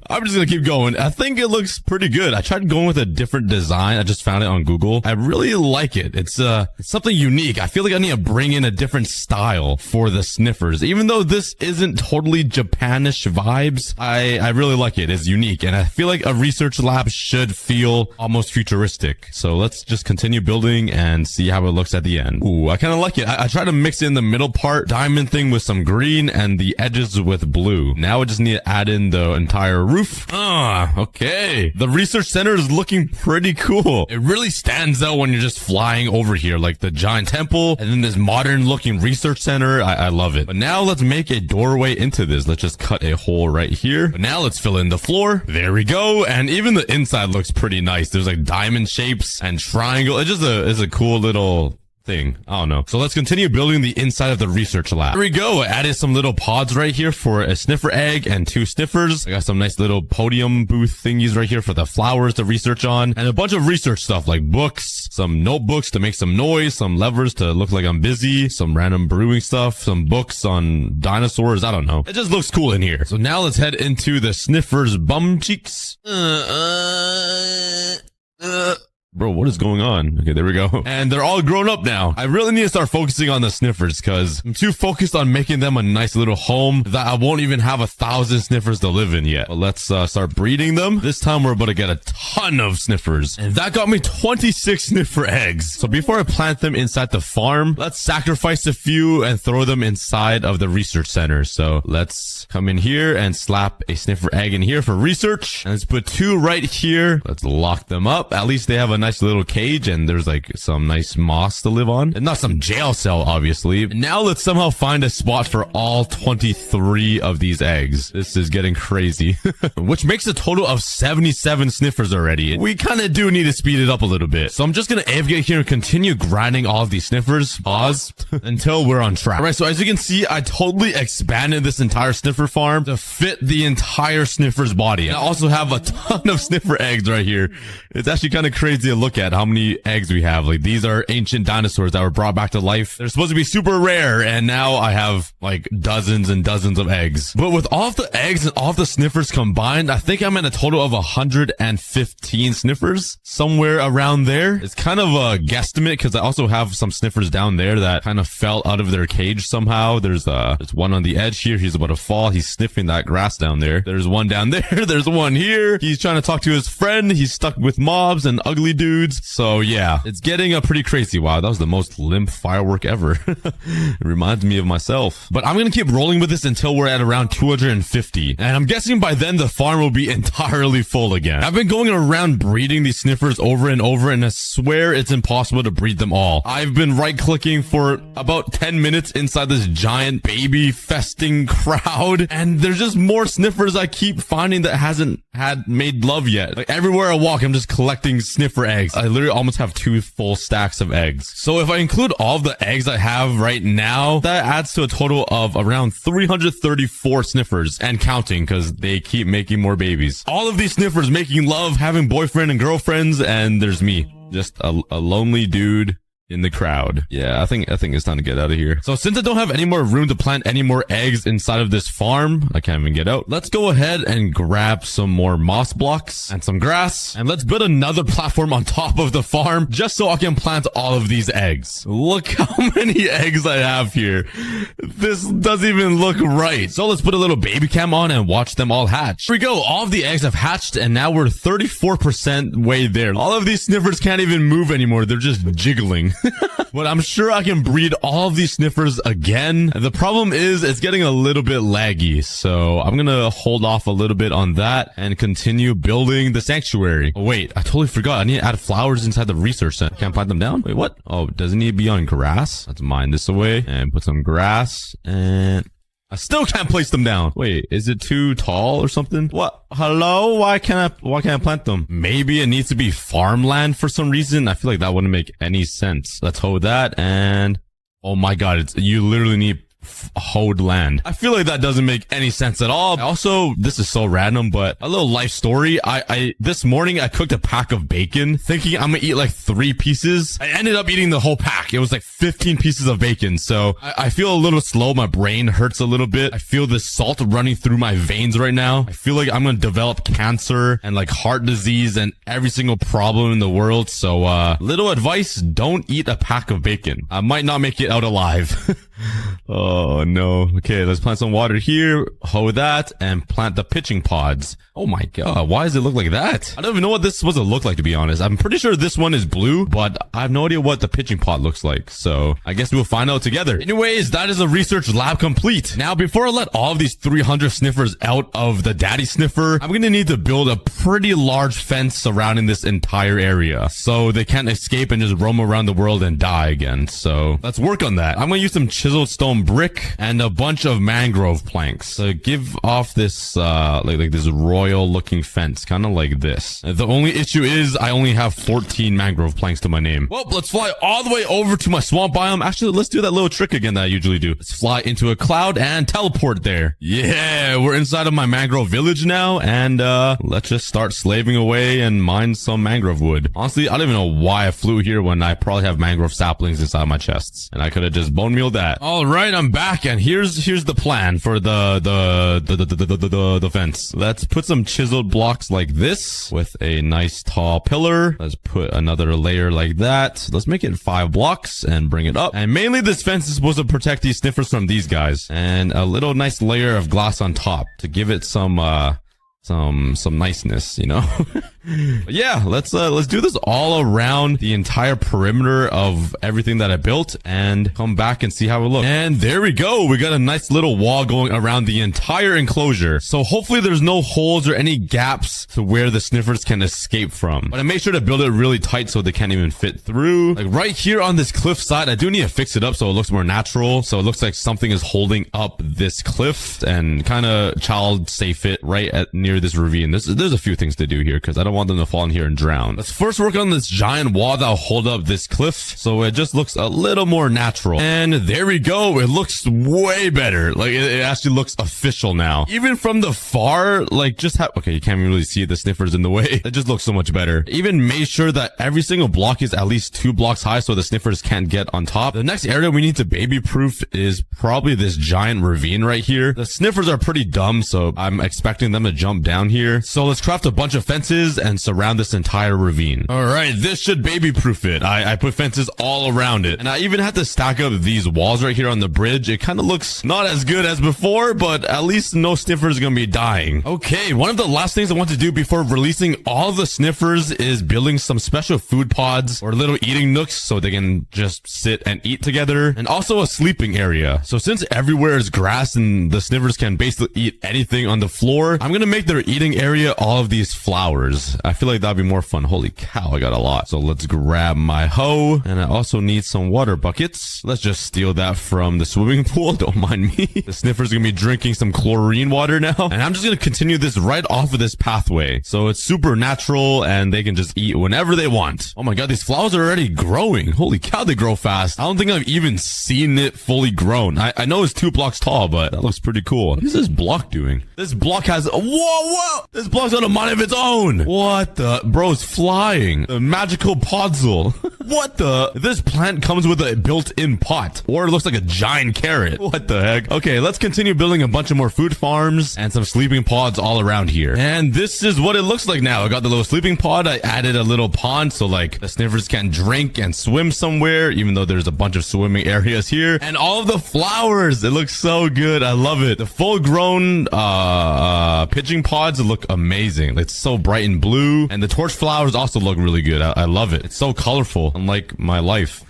I'm just gonna keep going. I think it looks pretty good. I tried going with a different design. I just found it on Google. I really like it. It's something unique. I feel like I need to bring in a different style for the sniffers. Even though this isn't totally Japanish vibes, I really like it. It's unique, and I feel like a research lab should feel almost futuristic. So let's just continue building and see how it looks at the end. Ooh, I kind of like it. I try to mix in the middle part diamond thing with some green and the edges with blue. Now I just need to add in the entire roof. Okay. The research center is looking pretty cool. It really stands out when you're just flying over here, like the giant temple and then this modern looking research center. I love it. But now let's make a doorway into this. Let's just cut a hole right here. But now let's fill in the floor. There we go. And even the inside looks pretty nice. There's like diamond shapes and triangle. It's just it's a cool little thing. I don't know. So let's continue building the inside of the research lab. Here we go. I added some little pods right here for a sniffer egg and 2 sniffers. I got some nice little podium booth thingies right here for the flowers to research on, and a bunch of research stuff like books, some notebooks to make some noise, some levers to look like I'm busy, some random brewing stuff, some books on dinosaurs. I don't know. It just looks cool in here. So now let's head into the sniffer's bum cheeks. Bro, what is going on? Okay, there we go. And they're all grown up now. I really need to start focusing on the sniffers because I'm too focused on making them a nice little home that I won't even have 1,000 sniffers to live in yet. But let's start breeding them. This time we're about to get a ton of sniffers. And that got me 26 sniffer eggs. So before I plant them inside the farm, let's sacrifice a few and throw them inside of the research center. So let's come in here and slap a sniffer egg in here for research. And let's put 2 right here. Let's lock them up. At least they have a nice little cage and there's like some nice moss to live on and not some jail cell, obviously. Now let's somehow find a spot for all 23 of these eggs. This is getting crazy, which makes a total of 77 sniffers already. We kind of do need to speed it up a little bit. So I'm just going to navigate here and continue grinding all of these sniffers, pause, until we're on track. All right, so as you can see, I totally expanded this entire sniffer farm to fit the entire sniffer's body. And I also have a ton of sniffer eggs right here. It's actually kind of crazy to look at how many eggs we have. Like, these are ancient dinosaurs that were brought back to life. They're supposed to be super rare, and now I have like dozens and dozens of eggs. But with all of the eggs and all of the sniffers combined, I think I'm at a total of 115 sniffers, somewhere around there. It's kind of a guesstimate because I also have some sniffers down there that kind of fell out of their cage somehow. There's one on the edge here. He's about to fall. He's sniffing that grass down there. There's one down there. There's one here. He's trying to talk to his friend. He's stuck with mobs and ugly dudes. So yeah, it's getting a pretty crazy. Wow, that was the most limp firework ever. It reminds me of myself. But I'm gonna keep rolling with this until we're at around 250. And I'm guessing by then the farm will be entirely full again. I've been going around breeding these sniffers over and over, and I swear it's impossible to breed them all. I've been right-clicking for about 10 minutes inside this giant baby festing crowd, and there's just more sniffers I keep finding that hasn't made love yet. Like, everywhere I walk, I'm just collecting sniffer eggs. I literally almost have 2 full stacks of eggs. So if I include all of the eggs I have right now, that adds to a total of around 334 sniffers and counting because they keep making more babies. All of these sniffers making love, having boyfriend and girlfriends, and there's me, just a lonely dude in the crowd. Yeah, I think it's time to get out of here. So since I don't have any more room to plant any more eggs inside of this farm, I can't even get out. Let's go ahead and grab some more moss blocks and some grass, and let's build another platform on top of the farm just so I can plant all of these eggs. Look how many eggs I have here. This doesn't even look right. So let's put a little baby cam on and watch them all hatch. Here we go. All of the eggs have hatched, and now we're 34% way there. All of these sniffers can't even move anymore. They're just jiggling. But I'm sure I can breed all of these sniffers again. The problem is it's getting a little bit laggy, so I'm gonna hold off a little bit on that and continue building the sanctuary. Oh wait, I totally forgot. I need to add flowers inside the research center. Can't plant them down? Wait, what? Oh, does it need to be on grass? Let's mine this away and put some grass, and I still can't place them down. Wait, is it too tall or something? What? Hello? Why can't I plant them? Maybe it needs to be farmland for some reason. I feel like that wouldn't make any sense. Let's hold that, and oh my god, you literally need hoed land. I feel like that doesn't make any sense at all. Also, this is so random, but a little life story. This morning I cooked a pack of bacon thinking I'm gonna eat like 3 pieces. I ended up eating the whole pack. It was like 15 pieces of bacon. So I feel a little slow. My brain hurts a little bit. I feel the salt running through my veins right now. I feel like I'm gonna develop cancer and like heart disease and every single problem in the world. So little advice, don't eat a pack of bacon. I might not make it out alive. Oh no. Okay, let's plant some water here, hoe that, and plant the pitching pods. Oh my god, why does it look like that? I don't even know what this is supposed to look like, to be honest. I'm pretty sure this one is blue, but I have no idea what the pitching pod looks like. So I guess we'll find out together. Anyways, that is a research lab complete. Now, before I let all of these 300 sniffers out of the daddy sniffer, I'm gonna need to build a pretty large fence surrounding this entire area so they can't escape and just roam around the world and die again. So let's work on that. I'm gonna use some chiseled stone brick and a bunch of mangrove planks to give off this, like this royal looking fence, kind of like this. The only issue is I only have 14 mangrove planks to my name. Well, let's fly all the way over to my swamp biome. Actually, let's do that little trick again that I usually do. Let's fly into a cloud and teleport there. Yeah, we're inside of my mangrove village now, and let's just start slaving away and mine some mangrove wood. Honestly, I don't even know why I flew here when I probably have mangrove saplings inside my chests, and I could have just bone mealed that. All right, I'm back, and here's the plan for the fence. Let's put some chiseled blocks like this with a nice tall pillar. Let's put another layer like that. Let's make it 5 blocks and bring it up. And mainly this fence is supposed to protect these sniffers from these guys, and a little nice layer of glass on top to give it some niceness, you know. But yeah, let's do this all around the entire perimeter of everything that I built and come back and see how it looks. And there we go. We got a nice little wall going around the entire enclosure. So hopefully there's no holes or any gaps to where the sniffers can escape from. But I made sure to build it really tight so they can't even fit through. Like right here on this cliff side, I do need to fix it up so it looks more natural. So it looks like something is holding up this cliff and kind of child safe it right at near this ravine. There's a few things to do here because I don't want them to fall in here and drown. Let's first work on this giant wall that'll hold up this cliff so it just looks a little more natural. And there we go. It looks way better. Like it actually looks official now. Even from the far, like just okay, you can't really see the sniffers in the way. It just looks so much better. Even made sure that every single block is at least 2 blocks high so the sniffers can't get on top. The next area we need to baby proof is probably this giant ravine right here. The sniffers are pretty dumb, so I'm expecting them to jump down here. So let's craft a bunch of fences and surround this entire ravine. All right, this should baby proof it. I put fences all around it, and I even had to stack up these walls right here on the bridge. It kind of looks not as good as before, but at least no sniffers are gonna be dying. Okay, one of the last things I want to do before releasing all the sniffers is building some special food pods or little eating nooks so they can just sit and eat together, and also a sleeping area. So since everywhere is grass and the sniffers can basically eat anything on the floor, I'm gonna make their eating area all of these flowers. I feel like that'd be more fun. Holy cow, I got a lot. So let's grab my hoe, and I also need some water buckets. Let's just steal that from the swimming pool. Don't mind me. The sniffer's gonna be drinking some chlorine water now, and I'm just gonna continue this right off of this pathway. So it's super natural, and they can just eat whenever they want. Oh my god, these flowers are already growing. Holy cow, they grow fast. I don't think I've even seen it fully grown. I know it's 2 blocks tall, but that looks pretty cool. What is this block doing? This block has, whoa! This block's on a mind of its own. What the? Bro's flying. The magical podzol. What the? This plant comes with a built-in pot. Or it looks like a giant carrot. What the heck? Okay, let's continue building a bunch of more food farms and some sleeping pods all around here. And this is what it looks like now. I got the little sleeping pod. I added a little pond so like the sniffers can drink and swim somewhere, even though there's a bunch of swimming areas here. And all of the flowers. It looks so good. I love it. The full-grown pitching pods look amazing. It's so bright and blue. And the torch flowers also look really good. I love it. It's so colorful, unlike my life.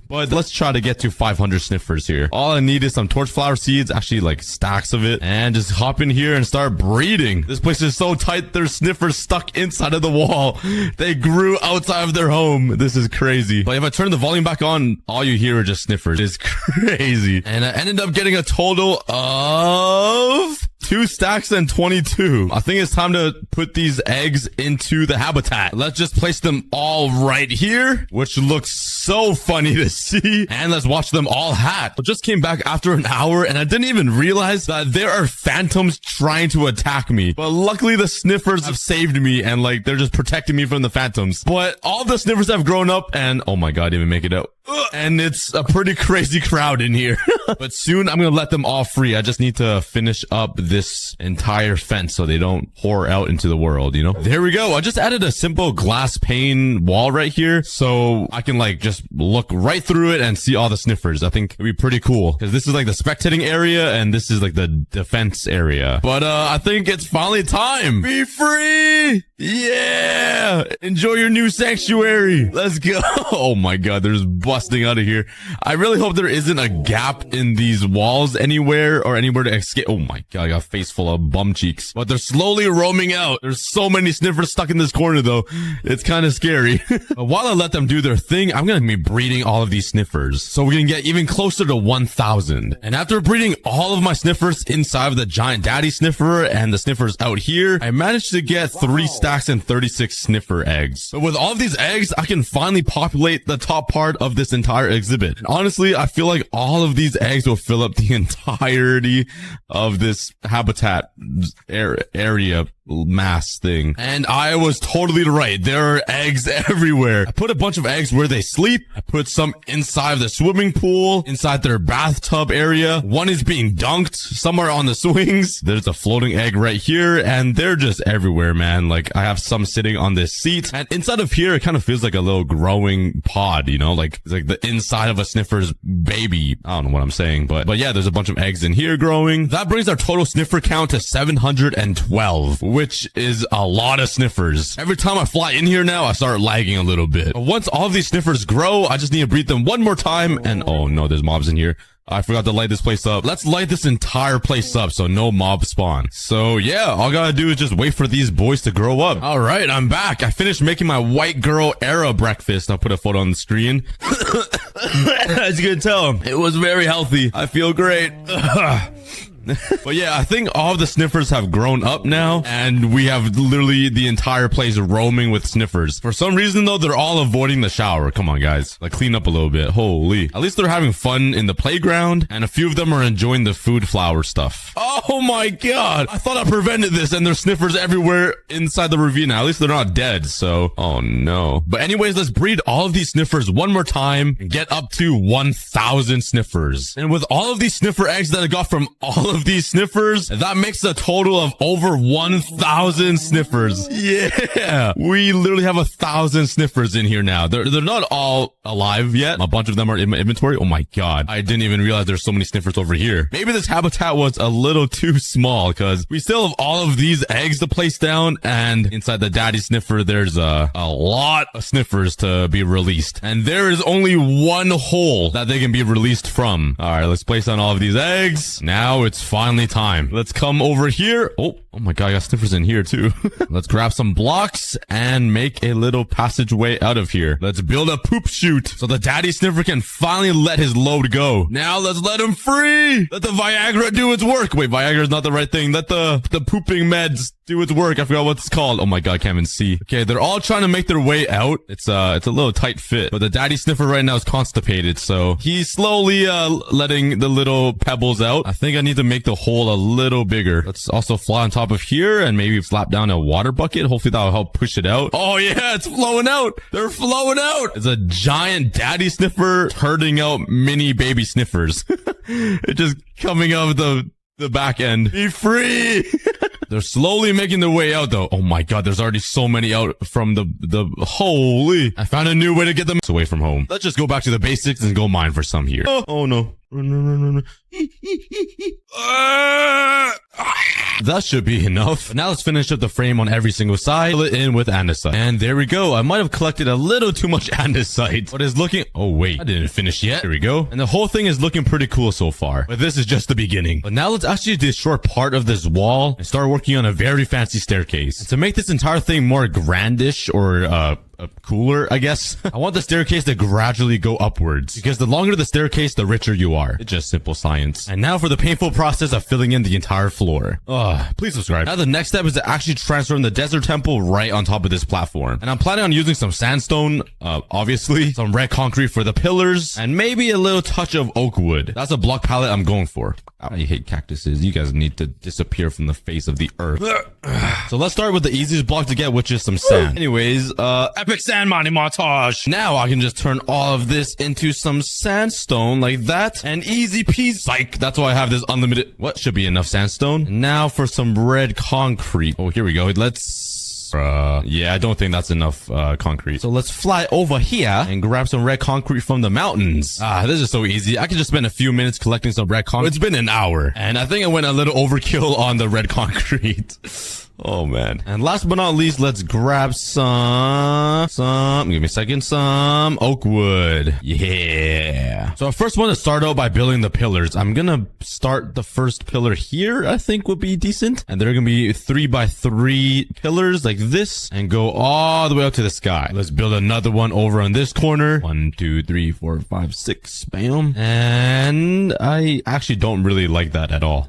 But let's try to get to 500 sniffers here. All I need is some torch flower seeds, actually like stacks of it, and just hop in here and start breeding. This place is so tight, there's sniffers stuck inside of the wall. They grew outside of their home. This is crazy. But if I turn the volume back on, all you hear are just sniffers. It's crazy. And I ended up getting a total of 2 stacks and 22. I think it's time to put these eggs into the habitat. Let's just place them all right here, which looks so funny to see. And let's watch them all hatch. I just came back after an hour and I didn't even realize that there are phantoms trying to attack me. But luckily the sniffers have saved me and like they're just protecting me from the phantoms. But all the sniffers have grown up and oh my god, didn't even make it out. And it's a pretty crazy crowd in here. But soon I'm gonna let them all free. I just need to finish up this entire fence so they don't pour out into the world, you know? There we go. I just added a simple glass pane wall right here so I can like just look right through it and see all the sniffers. I think it'd be pretty cool because this is like the spectating area and this is like the defense area. But I think it's finally time. Be free! Yeah! Enjoy your new sanctuary. Let's go. Oh my god, there's busting out of here. I really hope there isn't a gap in these walls anywhere or anywhere to escape. Oh my god, I got a face full of bum cheeks. But they're slowly roaming out. There's so many sniffers stuck in this corner though. It's kind of scary. But while I let them do their thing, I'm gonna be breeding all of these sniffers. So we can get even closer to 1,000. And after breeding all of my sniffers inside of the giant daddy sniffer and the sniffers out here, I managed to get 3 stacks and 36 sniffer eggs. But with all of these eggs, I can finally populate the top part of this entire exhibit. And honestly, I feel like all of these eggs will fill up the entirety of this habitat area mass thing. And I was totally right. There are eggs everywhere. I put a bunch of eggs where they sleep. I put some inside the swimming pool, inside their bathtub area. One is being dunked somewhere on the swings. There's a floating egg right here, and they're just everywhere, man. Like, I have some sitting on this seat, and inside of here, it kind of feels like a little growing pod, you know, like it's like the inside of a sniffer's baby. I don't know what I'm saying, but yeah, there's a bunch of eggs in here growing. That brings our total sniffer count to 712, which is a lot of sniffers. Every time I fly in here now, I start lagging a little bit. But once all of these sniffers grow, I just need to breed them one more time, and oh no, there's mobs in here. I forgot to light this place up. Let's light this entire place up so no mob spawn. So yeah, all I gotta do is just wait for these boys to grow up. All right, I'm back. I finished making my white girl era breakfast. I'll put a photo on the screen. As you can tell, it was very healthy. I feel great. But yeah, I think all of the sniffers have grown up now, and we have literally the entire place roaming with sniffers. For some reason though, they're all avoiding the shower. Come on guys, like clean up a little bit. Holy. At least they're having fun in the playground, and a few of them are enjoying the food flower stuff. Oh my god, I thought I prevented this, and there's sniffers everywhere inside the ravine. At least they're not dead, so oh no. But anyways, let's breed all of these sniffers one more time and get up to 1,000 sniffers. And with all of these sniffer eggs that I got from all of these sniffers, that makes a total of over 1,000 sniffers. Yeah, we literally have 1,000 sniffers in here now. They're not all alive yet. A bunch of them are in my inventory. Oh my god, I didn't even realize there's so many sniffers over here. Maybe this habitat was a little too small, because we still have all of these eggs to place down, and inside the daddy sniffer there's a lot of sniffers to be released, and there is only one hole that they can be released from. All right, let's place down all of these eggs. Now it's finally time. Let's come over here. Oh my god, I got sniffers in here too. Let's grab some blocks and make a little passageway out of here. Let's build a poop chute so the daddy sniffer can finally let his load go. Now let's let him free. Let the Viagra do its work. Wait, Viagra is not the right thing. Let the pooping meds do its work. I forgot what it's called. Oh my god, I can't even see. Okay, they're all trying to make their way out. It's a little tight fit, but the daddy sniffer right now is constipated, so he's slowly letting the little pebbles out. I think I need to make the hole a little bigger. Let's also fly on top of here and maybe slap down a water bucket. Hopefully that'll help push it out. Oh yeah, it's flowing out. They're flowing out. It's a giant daddy sniffer herding out mini baby sniffers. It's just coming out of the back end. Be free. They're slowly making their way out though. Oh my god, there's already so many out from the holy. I found a new way to get them away from home. Let's just go back to the basics and go mine for some here. Oh no. Run. That should be enough. But now let's finish up the frame on every single side. Fill it in with andesite. And there we go. I might have collected a little too much andesite, but it's looking... Oh wait, I didn't finish yet. Here we go. And the whole thing is looking pretty cool so far. But this is just the beginning. But now let's actually destroy part of this wall and start working on a very fancy staircase. And to make this entire thing more grandish or cooler, I guess. I want the staircase to gradually go upwards, because the longer the staircase, the richer you are. It's just simple science. And now for the painful process of filling in the entire floor. Please subscribe. Now the next step is to actually transform the desert temple right on top of this platform. And I'm planning on using some sandstone, obviously, some red concrete for the pillars, and maybe a little touch of oak wood. That's a block palette I'm going for. I hate cactuses. You guys need to disappear from the face of the earth. So let's start with the easiest block to get, which is some sand. Anyways, epic sand mining montage. Now I can just turn all of this into some sandstone like that, and easy peasy. Psych. That's why I have this unlimited. What should be enough sandstone? And now for some red concrete. Oh, here we go. Let's. Yeah, I don't think that's enough concrete. So let's fly over here and grab some red concrete from the mountains. This is so easy. I can just spend a few minutes collecting some red concrete. It's been an hour, and I think I went a little overkill on the red concrete. Oh man. And last but not least, let's grab some, give me a second, some oak wood. Yeah. So I first want to start out by building the pillars. I'm gonna start the first pillar here, I think would be decent. And they're gonna be 3x3 pillars like this and go all the way up to the sky. Let's build another one over on this corner. 1, 2, 3, 4, 5, 6. Bam. And I actually don't really like that at all.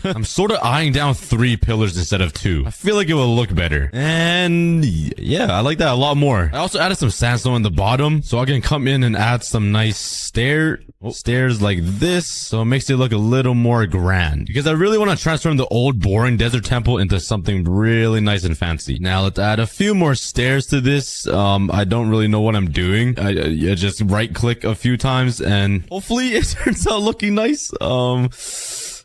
I'm sort of eyeing down 3 pillars instead of 2. I feel like it will look better. And yeah, I like that a lot more. I also added some sandstone in the bottom so I can come in and add some nice stairs like this. So it makes it look a little more grand because I really want to transform the old boring desert temple into something really nice and fancy. Now let's add a few more stairs to this. I don't really know what I'm doing. I just right click a few times and hopefully it turns out looking nice.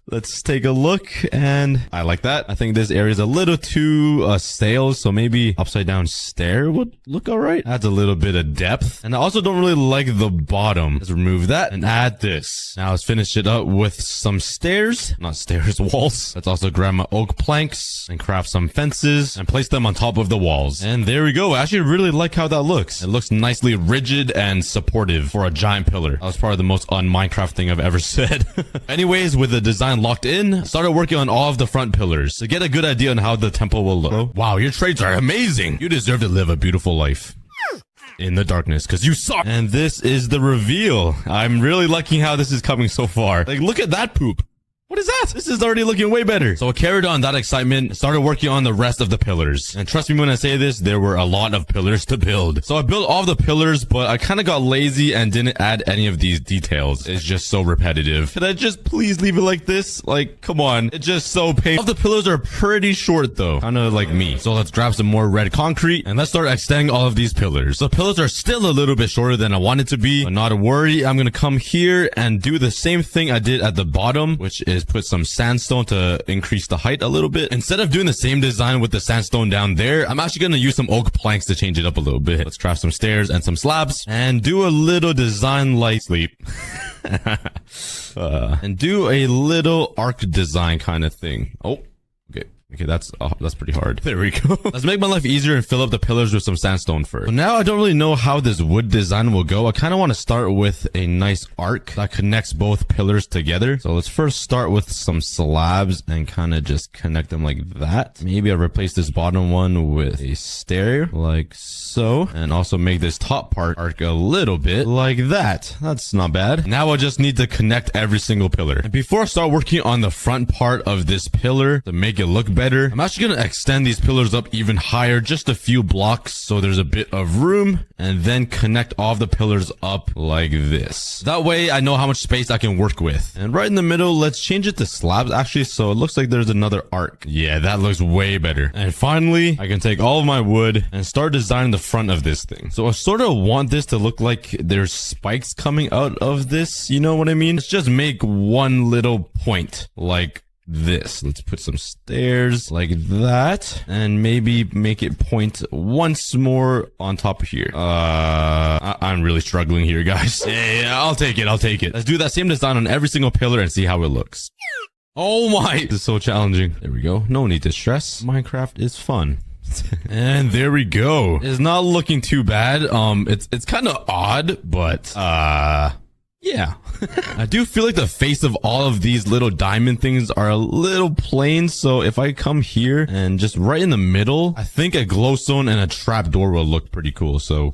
Let's take a look, and I like that. I think this area is a little too stale, so maybe upside down stair would look all right. Adds a little bit of depth, and I also don't really like the bottom. Let's remove that and add this. Now let's finish it up with some stairs, not stairs, walls. Let's also grab my oak planks and craft some fences and place them on top of the walls. And there we go. I actually really like how that looks. It looks nicely rigid and supportive for a giant pillar. That was probably the most un-Minecraft thing I've ever said. Anyways, with the design locked in, started working on all of the front pillars to get a good idea on how the temple will look. Wow, your trades are amazing. You deserve to live a beautiful life in the darkness because you suck. And this is the reveal. I'm really liking how this is coming so far. Like, look at that poop. What is that? This is already looking way better. So I carried on that excitement, started working on the rest of the pillars. And trust me when I say this, there were a lot of pillars to build. So I built all the pillars, but I kind of got lazy and didn't add any of these details. It's just so repetitive. Could I just please leave it like this? Like, come on. It's just so painful. All the pillars are pretty short though. Kind of like me. So let's grab some more red concrete and let's start extending all of these pillars. The pillars are still a little bit shorter than I want it to be, but not to worry. I'm going to come here and do the same thing I did at the bottom, which is put some sandstone to increase the height a little bit. Instead of doing the same design with the sandstone down there, I'm actually going to use some oak planks to change it up a little bit. Let's craft some stairs and some slabs and do a little design like sleep. And do a little arc design kind of thing. Oh, okay, that's pretty hard. There we go. Let's make my life easier and fill up the pillars with some sandstone first. So now I don't really know how this wood design will go. I kind of want to start with a nice arc that connects both pillars together. So let's first start with some slabs and kind of just connect them like that. Maybe I'll replace this bottom one with a stair like so. And also make this top part arc a little bit like that. That's not bad. Now I just need to connect every single pillar. And before I start working on the front part of this pillar to make it look better, I'm actually going to extend these pillars up even higher, just a few blocks so there's a bit of room, and then connect all of the pillars up like this. That way I know how much space I can work with. And right in the middle, let's change it to slabs actually, so it looks like there's another arc. Yeah, that looks way better. And finally, I can take all of my wood and start designing the front of this thing. So I sort of want this to look like there's spikes coming out of this, you know what I mean? Let's just make one little point like this. Let's put some stairs like that and maybe make it point once more on top of here. I'm really struggling here, guys. Yeah, I'll take it. Let's do that same design on every single pillar and see how it looks. Oh my, this is so challenging. There we go. No need to stress. Minecraft is fun. And there we go. It's not looking too bad. It's kind of odd, but yeah. I do feel like the face of all of these little diamond things are a little plain. So if I come here and just right in the middle, I think a glowstone and a trapdoor will look pretty cool. So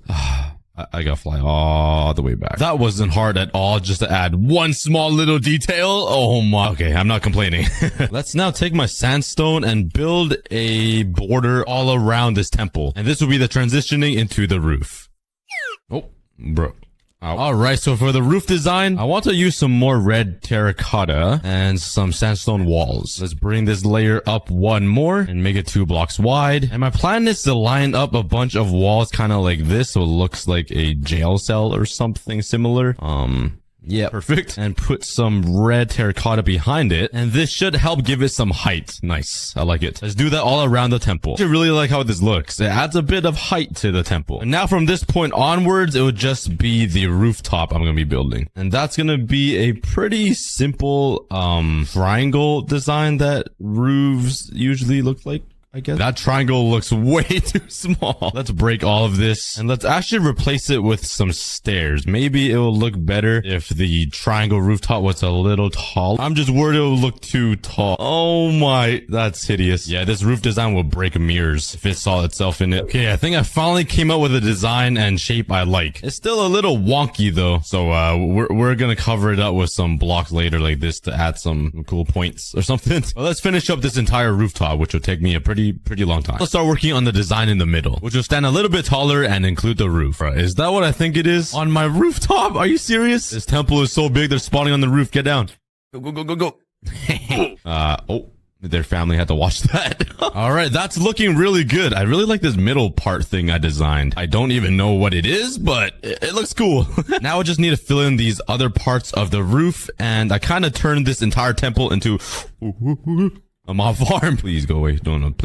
I gotta fly all the way back. That wasn't hard at all, just to add one small little detail. Oh my. Okay, I'm not complaining. Let's now take my sandstone and build a border all around this temple. And this will be the transitioning into the roof. Oh, bro. All right, so for the roof design, I want to use some more red terracotta and some sandstone walls. Let's bring this layer up one more and make it 2 blocks wide. And my plan is to line up a bunch of walls kind of like this, so it looks like a jail cell or something similar. Yeah, perfect. And put some red terracotta behind it. And this should help give it some height. Nice. I like it. Let's do that all around the temple. I really like how this looks. It adds a bit of height to the temple. And now from this point onwards, it would just be the rooftop I'm going to be building. And that's going to be a pretty simple, triangle design that roofs usually look like. I guess that triangle looks way too small. Let's break all of this and let's actually replace it with some stairs. Maybe it will look better if the triangle rooftop was a little tall. I'm just worried it will look too tall. Oh my, that's hideous. Yeah, this roof design will break mirrors if it saw itself in it. Okay, I think I finally came up with a design and shape I like. It's still a little wonky though. So, we're gonna cover it up with some blocks later like this to add some cool points or something. But let's finish up this entire rooftop, which will take me a pretty long time. Let's start working on the design in the middle, which will stand a little bit taller and include the roof. Is that what I think it is? On my rooftop? Are you serious? This temple is so big, they're spawning on the roof. Get down. Go. Oh, their family had to watch that. All right, that's looking really good. I really like this middle part thing I designed. I don't even know what it is, but it looks cool. Now I just need to fill in these other parts of the roof, and I kind of turned this entire temple into I'm on farm. Please go away. Please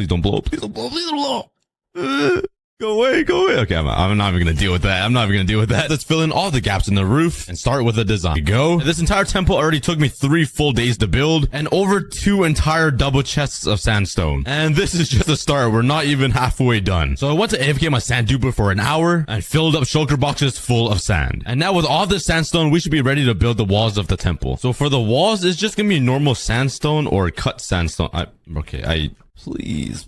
don't blow. Please don't blow. Please don't blow. Go away. Okay, I'm not even gonna deal with that. Let's fill in all the gaps in the roof and start with the design. Here we go. This entire temple already took me 3 full days to build and over 2 entire double chests of sandstone. And this is just a start. We're not even halfway done. So I went to AFK my sand duper for an hour and filled up shulker boxes full of sand. And now with all this sandstone, we should be ready to build the walls of the temple. So for the walls, it's just gonna be normal sandstone or cut sandstone. Please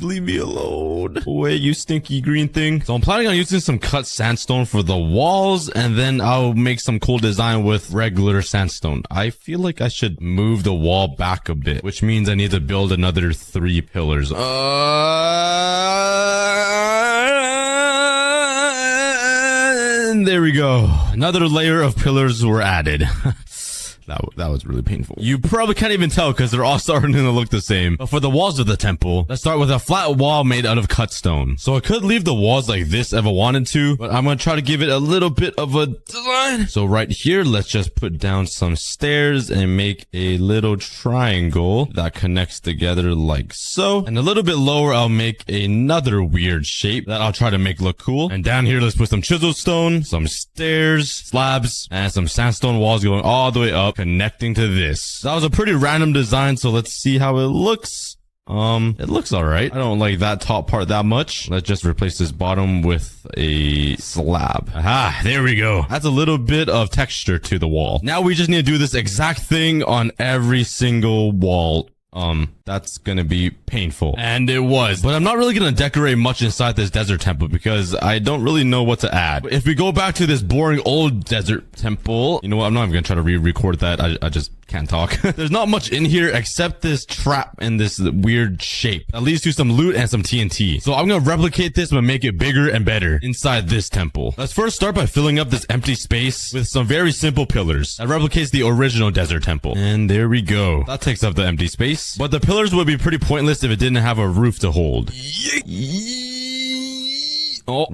leave me alone. Away, you stinky green thing. So I'm planning on using some cut sandstone for the walls, and then I'll make some cool design with regular sandstone. I feel like I should move the wall back a bit, which means I need to build another 3 pillars. And there we go. Another layer of pillars were added. That was really painful. You probably can't even tell because they're all starting to look the same. But for the walls of the temple, let's start with a flat wall made out of cut stone. So I could leave the walls like this if I wanted to, but I'm going to try to give it a little bit of a design. So right here, let's just put down some stairs and make a little triangle that connects together like so. And a little bit lower, I'll make another weird shape that I'll try to make look cool. And down here, let's put some chisel stone, some stairs, slabs, and some sandstone walls going all the way up, connecting to this. That was a pretty random design, so let's see how it looks. It looks alright. I don't like that top part that much. Let's just replace this bottom with a slab. Aha, there we go. That's a little bit of texture to the wall. Now we just need to do this exact thing on every single wall. That's gonna be painful. And it was. But I'm not really gonna decorate much inside this desert temple because I don't really know what to add. If we go back to this boring old desert temple, you know what? I'm not even gonna try to re-record that. I just can't talk. There's not much in here except this trap and this weird shape that leads to some loot and some TNT. So I'm gonna replicate this but make it bigger and better inside this temple. Let's first start by filling up this empty space with some very simple pillars that replicates the original desert temple. And there we go. That takes up the empty space. But the pillars would be pretty pointless if it didn't have a roof to hold. Oh,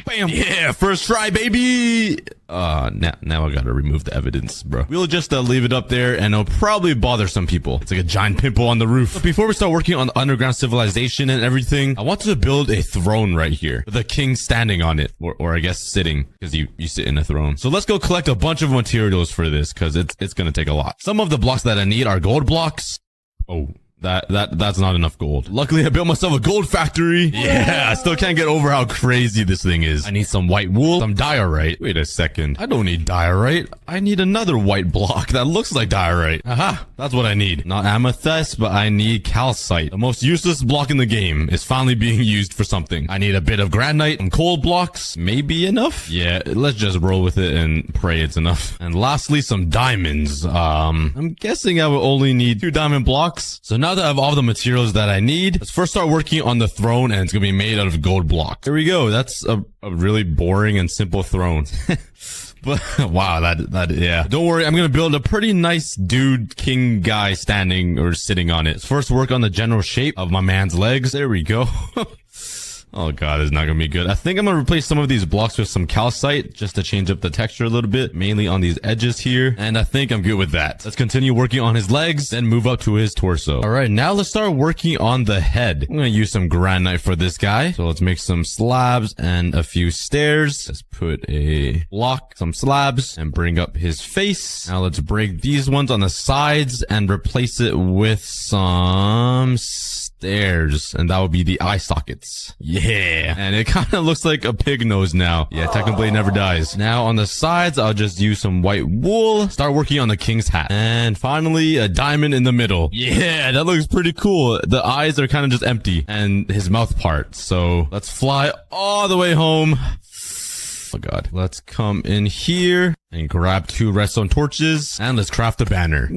bam. Yeah, first try, baby. Now I gotta remove the evidence, bro. We'll just leave it up there and it'll probably bother some people. It's like a giant pimple on the roof. But before we start working on the underground civilization and everything, I want to build a throne right here with a king standing on it, or I guess sitting, because you sit in a throne. So let's go collect a bunch of materials for this because it's gonna take a lot. Some of the blocks that I need are gold blocks. Oh, that's not enough gold. Luckily, I built myself a gold factory. Yeah, I still can't get over how crazy this thing is. I need some white wool, some diorite. Wait a second. I don't need diorite. I need another white block that looks like diorite. Aha, that's what I need. Not amethyst, but I need calcite. The most useless block in the game is finally being used for something. I need a bit of granite, some coal blocks. Maybe enough? Yeah, let's just roll with it and pray it's enough. And lastly, some diamonds. I'm guessing I will only need 2 diamond blocks. So now that I have all the materials that I need, let's first start working on the throne, and it's gonna be made out of gold blocks. There we go. That's a really boring and simple throne. But wow, yeah. Don't worry, I'm gonna build a pretty nice dude king guy standing or sitting on it. Let's first work on the general shape of my man's legs. There we go. Oh god, it's not gonna be good. I think I'm gonna replace some of these blocks with some calcite just to change up the texture a little bit, mainly on these edges here. And I think I'm good with that. Let's continue working on his legs, then move up to his torso. All right, now let's start working on the head. I'm gonna use some granite for this guy. So let's make some slabs and a few stairs. Let's put a block, some slabs, and bring up his face. Now let's break these ones on the sides and replace it with some stairs, and that would be the eye sockets. Yeah, and it kind of looks like a pig nose now. Yeah, Technoblade never dies. Now on the sides, I'll just use some white wool, start working on the king's hat, and finally a diamond in the middle. Yeah, that looks pretty cool. The eyes are kind of just empty, and his mouth part. So let's fly all the way home. Oh god. Let's come in here and grab 2 redstone torches, and let's craft a banner.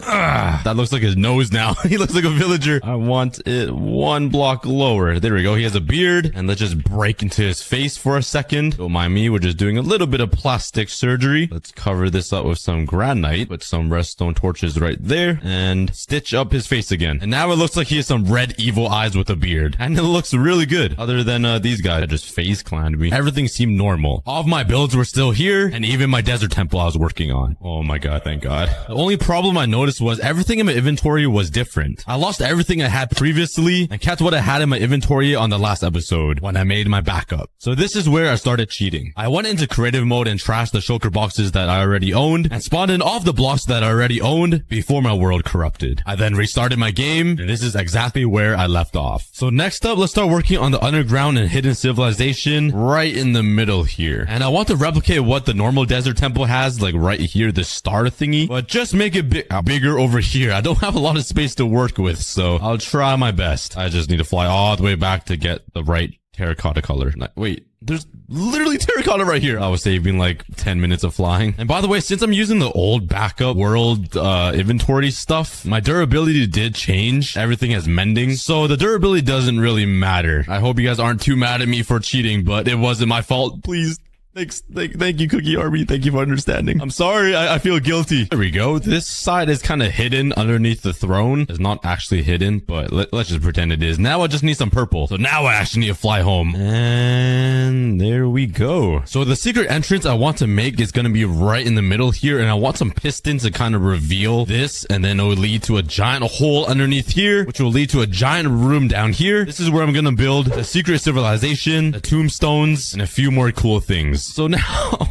That looks like his nose now. He looks like a villager. I want it 1 block lower. There we go. He has a beard, and let's just break into his face for a second. Don't mind me. We're just doing a little bit of plastic surgery. Let's cover this up with some granite. Put some redstone torches right there and stitch up his face again. And now it looks like he has some red evil eyes with a beard, and it looks really good. Other than these guys that just phase clanned me. Everything seemed normal. All of my builds were still here, and even my desert temple I was working on. Oh my god, thank god. The only problem I noticed was everything in my inventory was different. I lost everything I had previously and kept what I had in my inventory on the last episode when I made my backup. So this is where I started cheating. I went into creative mode and trashed the shulker boxes that I already owned and spawned in all of the blocks that I already owned before my world corrupted. I then restarted my game, and this is exactly where I left off. So next up, let's start working on the underground and hidden civilization right in the middle here. And I want to replicate what the normal desert temple has, like right here, the star thingy, but just make it bigger over here. I don't have a lot of space to work with, so I'll try my best. I just need to fly all the way back to get the right terracotta color. Wait, there's literally terracotta right here. I was saving like 10 minutes of flying. And by the way, since I'm using the old backup world inventory stuff, my durability did change. Everything has mending, so the durability doesn't really matter. I hope you guys aren't too mad at me for cheating, but it wasn't my fault. Please. Thank you, Cookie Army. Thank you for understanding. I'm sorry. I feel guilty. There we go. This side is kind of hidden underneath the throne. It's not actually hidden, but let's just pretend it is. Now I just need some purple. So now I actually need to fly home. And there we go. So the secret entrance I want to make is going to be right in the middle here. And I want some pistons to kind of reveal this. And then it will lead to a giant hole underneath here, which will lead to a giant room down here. This is where I'm going to build the secret civilization, the tombstones, and a few more cool things. So now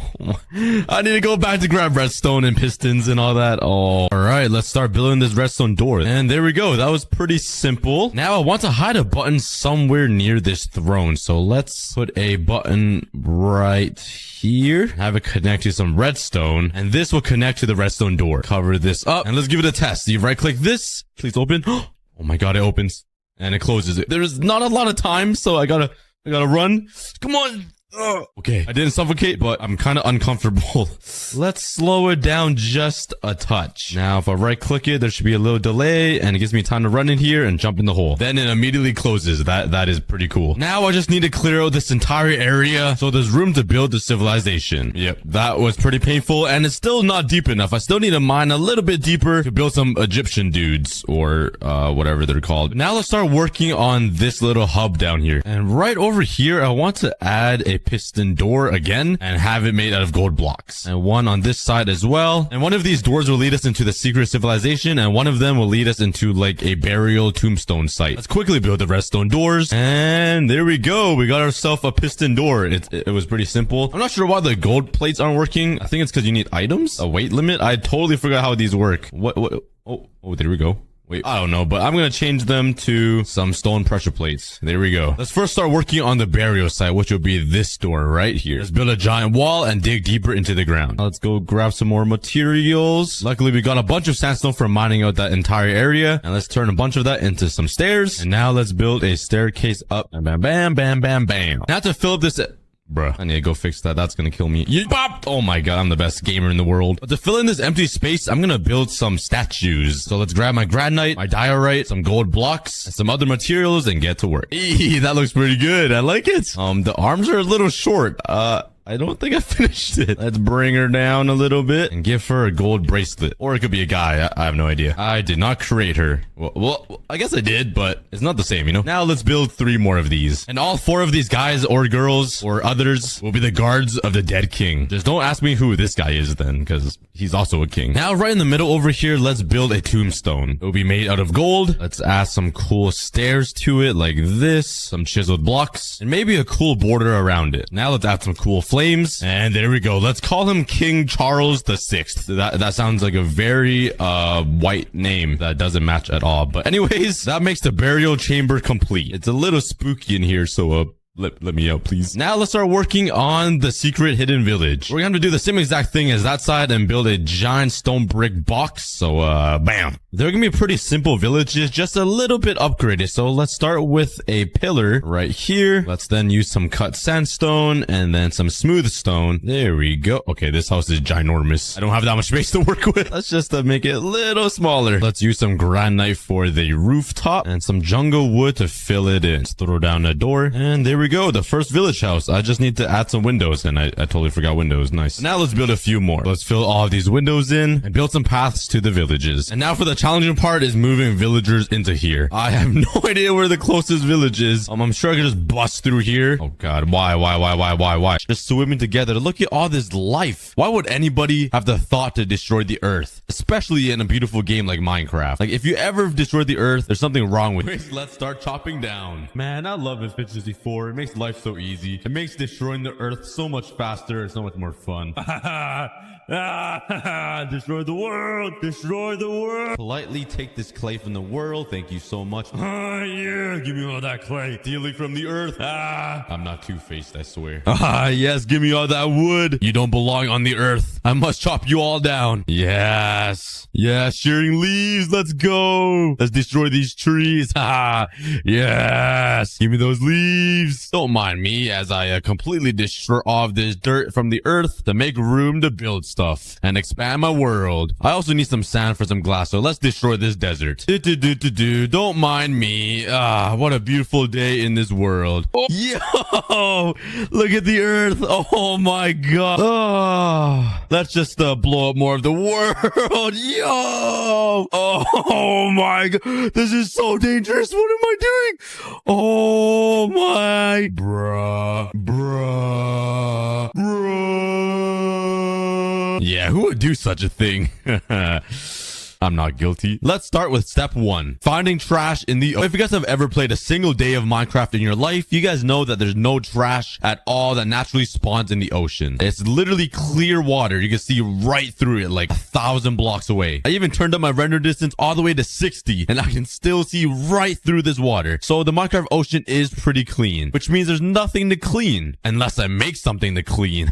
I need to go back to grab redstone and pistons and all that. Oh, all right. Let's start building this redstone door. And there we go. That was pretty simple. Now I want to hide a button somewhere near this throne. So let's put a button right here. Have it connect to some redstone, and this will connect to the redstone door. Cover this up, and let's give it a test. You right click this. Please open. Oh my god, it opens and it closes. There's not a lot of time, so I gotta run. Come on. Okay, I didn't suffocate, but I'm kind of uncomfortable. Let's slow it down just a touch. Now, if I right click it, there should be a little delay, and it gives me time to run in here and jump in the hole. Then it immediately closes. That is pretty cool. Now I just need to clear out this entire area so there's room to build the civilization. Yep, that was pretty painful, and it's still not deep enough. I still need to mine a little bit deeper to build some Egyptian dudes, or whatever they're called. Now let's start working on this little hub down here. And right over here, I want to add a piston door again and have it made out of gold blocks, and one on this side as well. And one of these doors will lead us into the secret civilization, and one of them will lead us into like a burial tombstone site. Let's quickly build the redstone doors, and there we go. We got ourselves a piston door. It was pretty simple. I'm not sure why the gold plates aren't working. I think it's because you need items, a weight limit. I totally forgot how these work. What oh, there we go. Wait, I don't know, but I'm going to change them to some stone pressure plates. There we go. Let's first start working on the burial site, which will be this door right here. Let's build a giant wall and dig deeper into the ground. Let's go grab some more materials. Luckily, we got a bunch of sandstone from mining out that entire area. And let's turn a bunch of that into some stairs. And now let's build a staircase up. Bam, bam, bam, bam, bam, bam. Now to fill up this... Bruh, I need to go fix that. That's gonna kill me. Oh my god, I'm the best gamer in the world. But to fill in this empty space, I'm gonna build some statues. So let's grab my granite, my diorite, some gold blocks, and some other materials and get to work. Eee, that looks pretty good. I like it. The arms are a little short. I I don't think I finished it. Let's bring her down a little bit and give her a gold bracelet. Or it could be a guy. I have no idea. I did not create her. Well, I guess I did, but it's not the same, you know? Now let's build 3 more of these. And all 4 of these guys or girls or others will be the guards of the dead king. Just don't ask me who this guy is then, because he's also a king. Now, right in the middle over here, let's build a tombstone. It will be made out of gold. Let's add some cool stairs to it like this, some chiseled blocks, and maybe a cool border around it. Now let's add some cool flames. And there we go. Let's call him King Charles the Sixth. That sounds like a very white name that doesn't match at all. But anyways, that makes the burial chamber complete. It's a little spooky in here, so let me out, please. Now let's start working on the secret hidden village. We're going to do the same exact thing as that side and build a giant stone brick box. So, bam. They're going to be pretty simple villages, just a little bit upgraded. So let's start with a pillar right here. Let's then use some cut sandstone and then some smooth stone. There we go. Okay, this house is ginormous. I don't have that much space to work with. Let's just make it a little smaller. Let's use some granite for the rooftop and some jungle wood to fill it in. Let's throw down a door and there we go, the first village house. I just need to add some windows, and I totally forgot windows. Nice. Now let's build a few more. Let's fill all of these windows in and build some paths to the villages. And now for the challenging part is moving villagers into here. I have no idea where the closest village is. I'm sure I can just bust through here. Oh god, why? Just swimming together. Look at all this life. Why would anybody have the thought to destroy the earth? Especially in a beautiful game like Minecraft. Like, if you ever destroy the earth, there's something wrong with it. Let's start chopping down. Man, I love Fit 64. It makes life so easy. It makes destroying the earth so much faster and so much more fun. Destroy the world. Destroy the world. Politely take this clay from the world. Thank you so much. Yeah, give me all that clay. Stealing from the earth. I'm not two-faced, I swear. Yes, give me all that wood. You don't belong on the earth. I must chop you all down. Yes. Yeah, shearing leaves. Let's go. Let's destroy these trees. Yes. Give me those leaves. Don't mind me as I completely destroy all of this dirt from the earth to make room to build stuff and expand my world. I also need some sand for some glass, so let's destroy this desert. Don't mind me. What a beautiful day in this world. Yo, look at the earth. Oh my god. Let's just blow up more of the world. Yo. Oh my god. This is so dangerous. What am I doing? Oh my. Bruh. Yeah, who would do such a thing? I'm not guilty. Let's start with step 1. Finding trash in the... If you guys have ever played a single day of Minecraft in your life, you guys know that there's no trash at all that naturally spawns in the ocean. It's literally clear water. You can see right through it like 1,000 blocks away. I even turned up my render distance all the way to 60 and I can still see right through this water. So the Minecraft ocean is pretty clean, which means there's nothing to clean unless I make something to clean.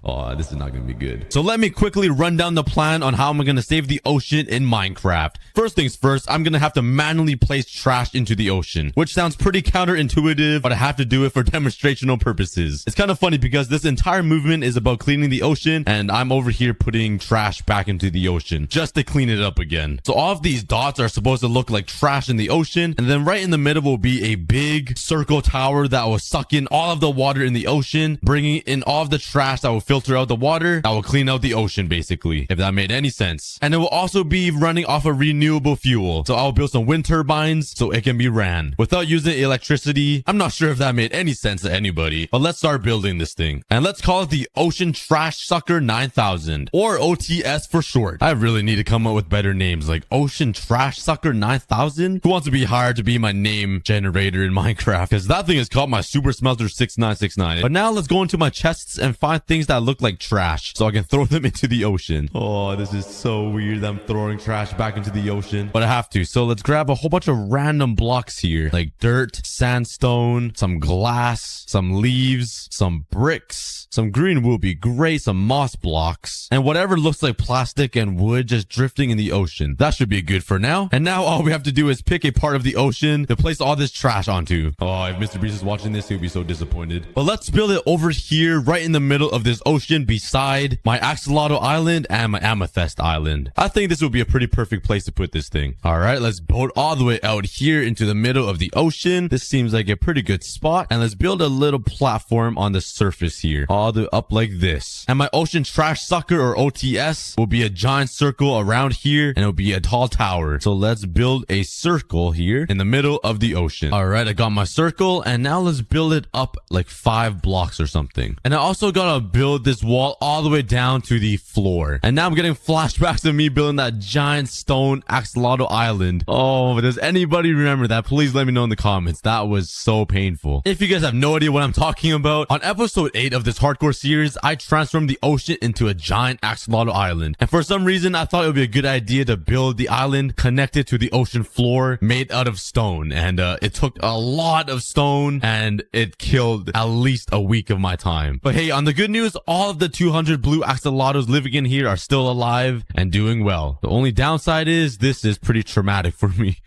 Oh, this is not going to be good. So let me quickly run down the plan on how I'm going to save the ocean in Minecraft. First things first, I'm going to have to manually place trash into the ocean, which sounds pretty counterintuitive, but I have to do it for demonstrational purposes. It's kind of funny because this entire movement is about cleaning the ocean, and I'm over here putting trash back into the ocean just to clean it up again. So all of these dots are supposed to look like trash in the ocean, and then right in the middle will be a big circle tower that will suck in all of the water in the ocean, bringing in all of the trash that will filter out the water that will clean out the ocean, basically, if that made any sense. And it will also be running off of renewable fuel, so I'll build some wind turbines so it can be ran without using electricity. I'm not sure if that made any sense to anybody, but let's start building this thing, and let's call it the Ocean Trash Sucker 9000, or OTS for short. I really need to come up with better names, like Ocean Trash Sucker 9000. Who wants to be hired to be my name generator in Minecraft? Because that thing is called my Super Smelter 6969. But now let's go into my chests and find things that look like trash so I can throw them into the ocean. Oh, this is so weird that I'm throwing trash back into the ocean, but I have to. So let's grab a whole bunch of random blocks here, like dirt, sandstone, some glass, some leaves, some bricks, some green wood would be great, some moss blocks, and whatever looks like plastic and wood just drifting in the ocean. That should be good for now. And now all we have to do is pick a part of the ocean to place all this trash onto. Oh, if Mr. Beast is watching this, he'll be so disappointed. But let's build it over here, right in the middle of this ocean, beside my Axolotl Island and my Amethyst Island. I think this would be a pretty perfect place to put this thing. All right, let's boat all the way out here into the middle of the ocean. This seems like a pretty good spot. And let's build a little platform on on the surface here, all the up like this. And my ocean trash sucker, or OTS, will be a giant circle around here, and it'll be a tall tower. So let's build a circle here in the middle of the ocean. All right, I got my circle, and now let's build it up like 5 blocks or something. And I also gotta build this wall all the way down to the floor. And now I'm getting flashbacks of me building that giant stone axolotl island. Oh, does anybody remember that? Please let me know in the comments. That was so painful. If you guys have no idea what I'm talking about, on episode 8 of this hardcore series, I transformed the ocean into a giant axolotl island. And for some reason, I thought it would be a good idea to build the island connected to the ocean floor made out of stone. And it took a lot of stone, and it killed at least a week of my time. But hey, on the good news, all of the 200 blue axolotls living in here are still alive and doing well. The only downside is this is pretty traumatic for me.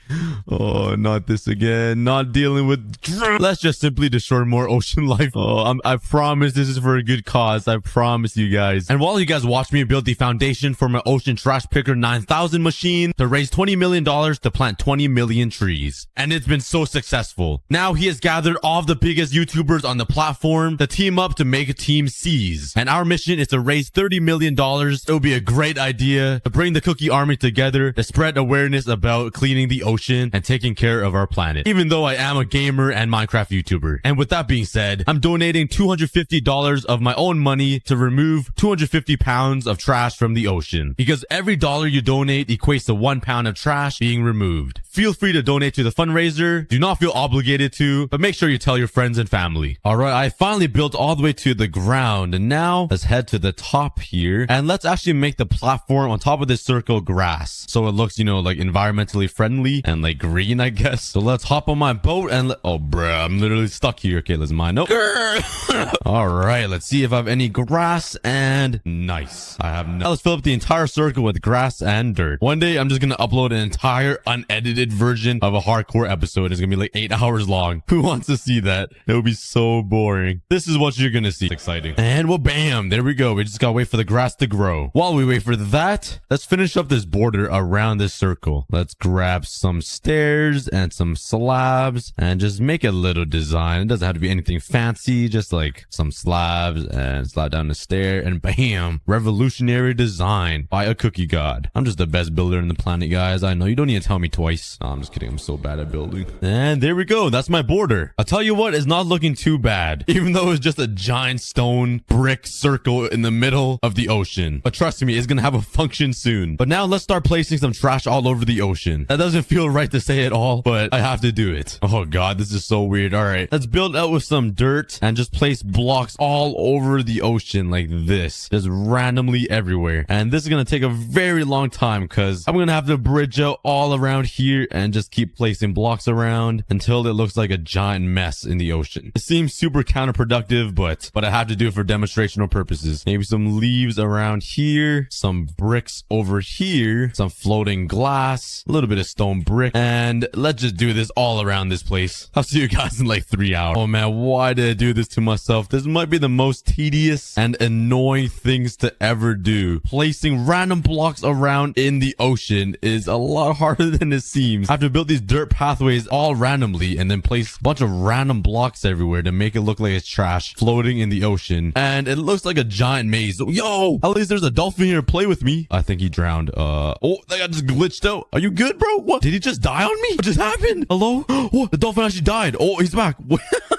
Oh, not this again. Not dealing with... Let's just simply destroy more ocean life. Oh, I promise this is for a good cause. I promise you guys. And while you guys watch me build the foundation for my Ocean Trash Picker 9000 machine to raise $20 million to plant 20 million trees. And it's been so successful. Now he has gathered all of the biggest YouTubers on the platform to team up to make a Team C's. And our mission is to raise $30 million. It would be a great idea to bring the Cookie Army together to spread awareness about cleaning the ocean and taking care of our planet. Even though I am a gamer and Minecraft YouTuber. And with that being said, I'm donating $250 of my own money to remove 250 pounds of trash from the ocean. Because every dollar you donate equates to 1 pound of trash being removed. Feel free to donate to the fundraiser. Do not feel obligated to, but make sure you tell your friends and family. Alright, I finally built all the way to the ground, and now let's head to the top here, and let's actually make the platform on top of this circle grass. So it looks, you know, like environmentally friendly and like green, I guess. So let's hop on my boat and oh bruh, I'm literally stuck here. Okay, let's mine. Nope. Alright, let's see if I have any grass, and nice. I have no. Let's fill up the entire circle with grass and dirt. One day I'm just gonna upload an entire unedited version of a hardcore episode. It's gonna be like 8 hours long. Who wants to see that? It would be so boring. This is what you're gonna see. It's exciting. And well, bam, there we go. We just gotta wait for the grass to grow. While we wait for that, let's finish up this border around this circle. Let's grab some stairs and some slabs and just make a little design. It doesn't have to be anything fancy, just like some slabs and slide down the stair, and bam, revolutionary design by aCookieGod. I'm just the best builder in the planet, guys. I know, you don't need to tell me twice. No, I'm just kidding. I'm so bad at building. And there we go. That's my border. I'll tell you what, it's not looking too bad, even though it's just a giant stone brick circle in the middle of the ocean. But trust me, it's gonna have a function soon. But now let's start placing some trash all over the ocean. That doesn't feel right to say it all, but I have to do it. Oh god, this is so weird. All right, let's build out with some dirt and just place blocks all over the ocean like this, just randomly everywhere. And this is gonna take a very long time because I'm gonna have to bridge out all around here and just keep placing blocks around until it looks like a giant mess in the ocean. It seems super counterproductive, but I have to do it for demonstrational purposes. Maybe some leaves around here, some bricks over here, some floating glass, a little bit of stone brick, and let's just do this all around this place. I'll see you guys in like 3 hours. Oh man, why did I do this to myself? This might be the most tedious and annoying things to ever do. Placing random blocks around in the ocean is a lot harder than it seems. I have to build these dirt pathways all randomly and then place a bunch of random blocks everywhere to make it look like it's trash floating in the ocean. And it looks like a giant maze. Yo, at least there's a dolphin here to play with me. I think he drowned. Oh, that guy just glitched out. Are you good, bro? What? Did he just die on me? What just happened? Hello? Oh, the dolphin actually died. Oh, he's back.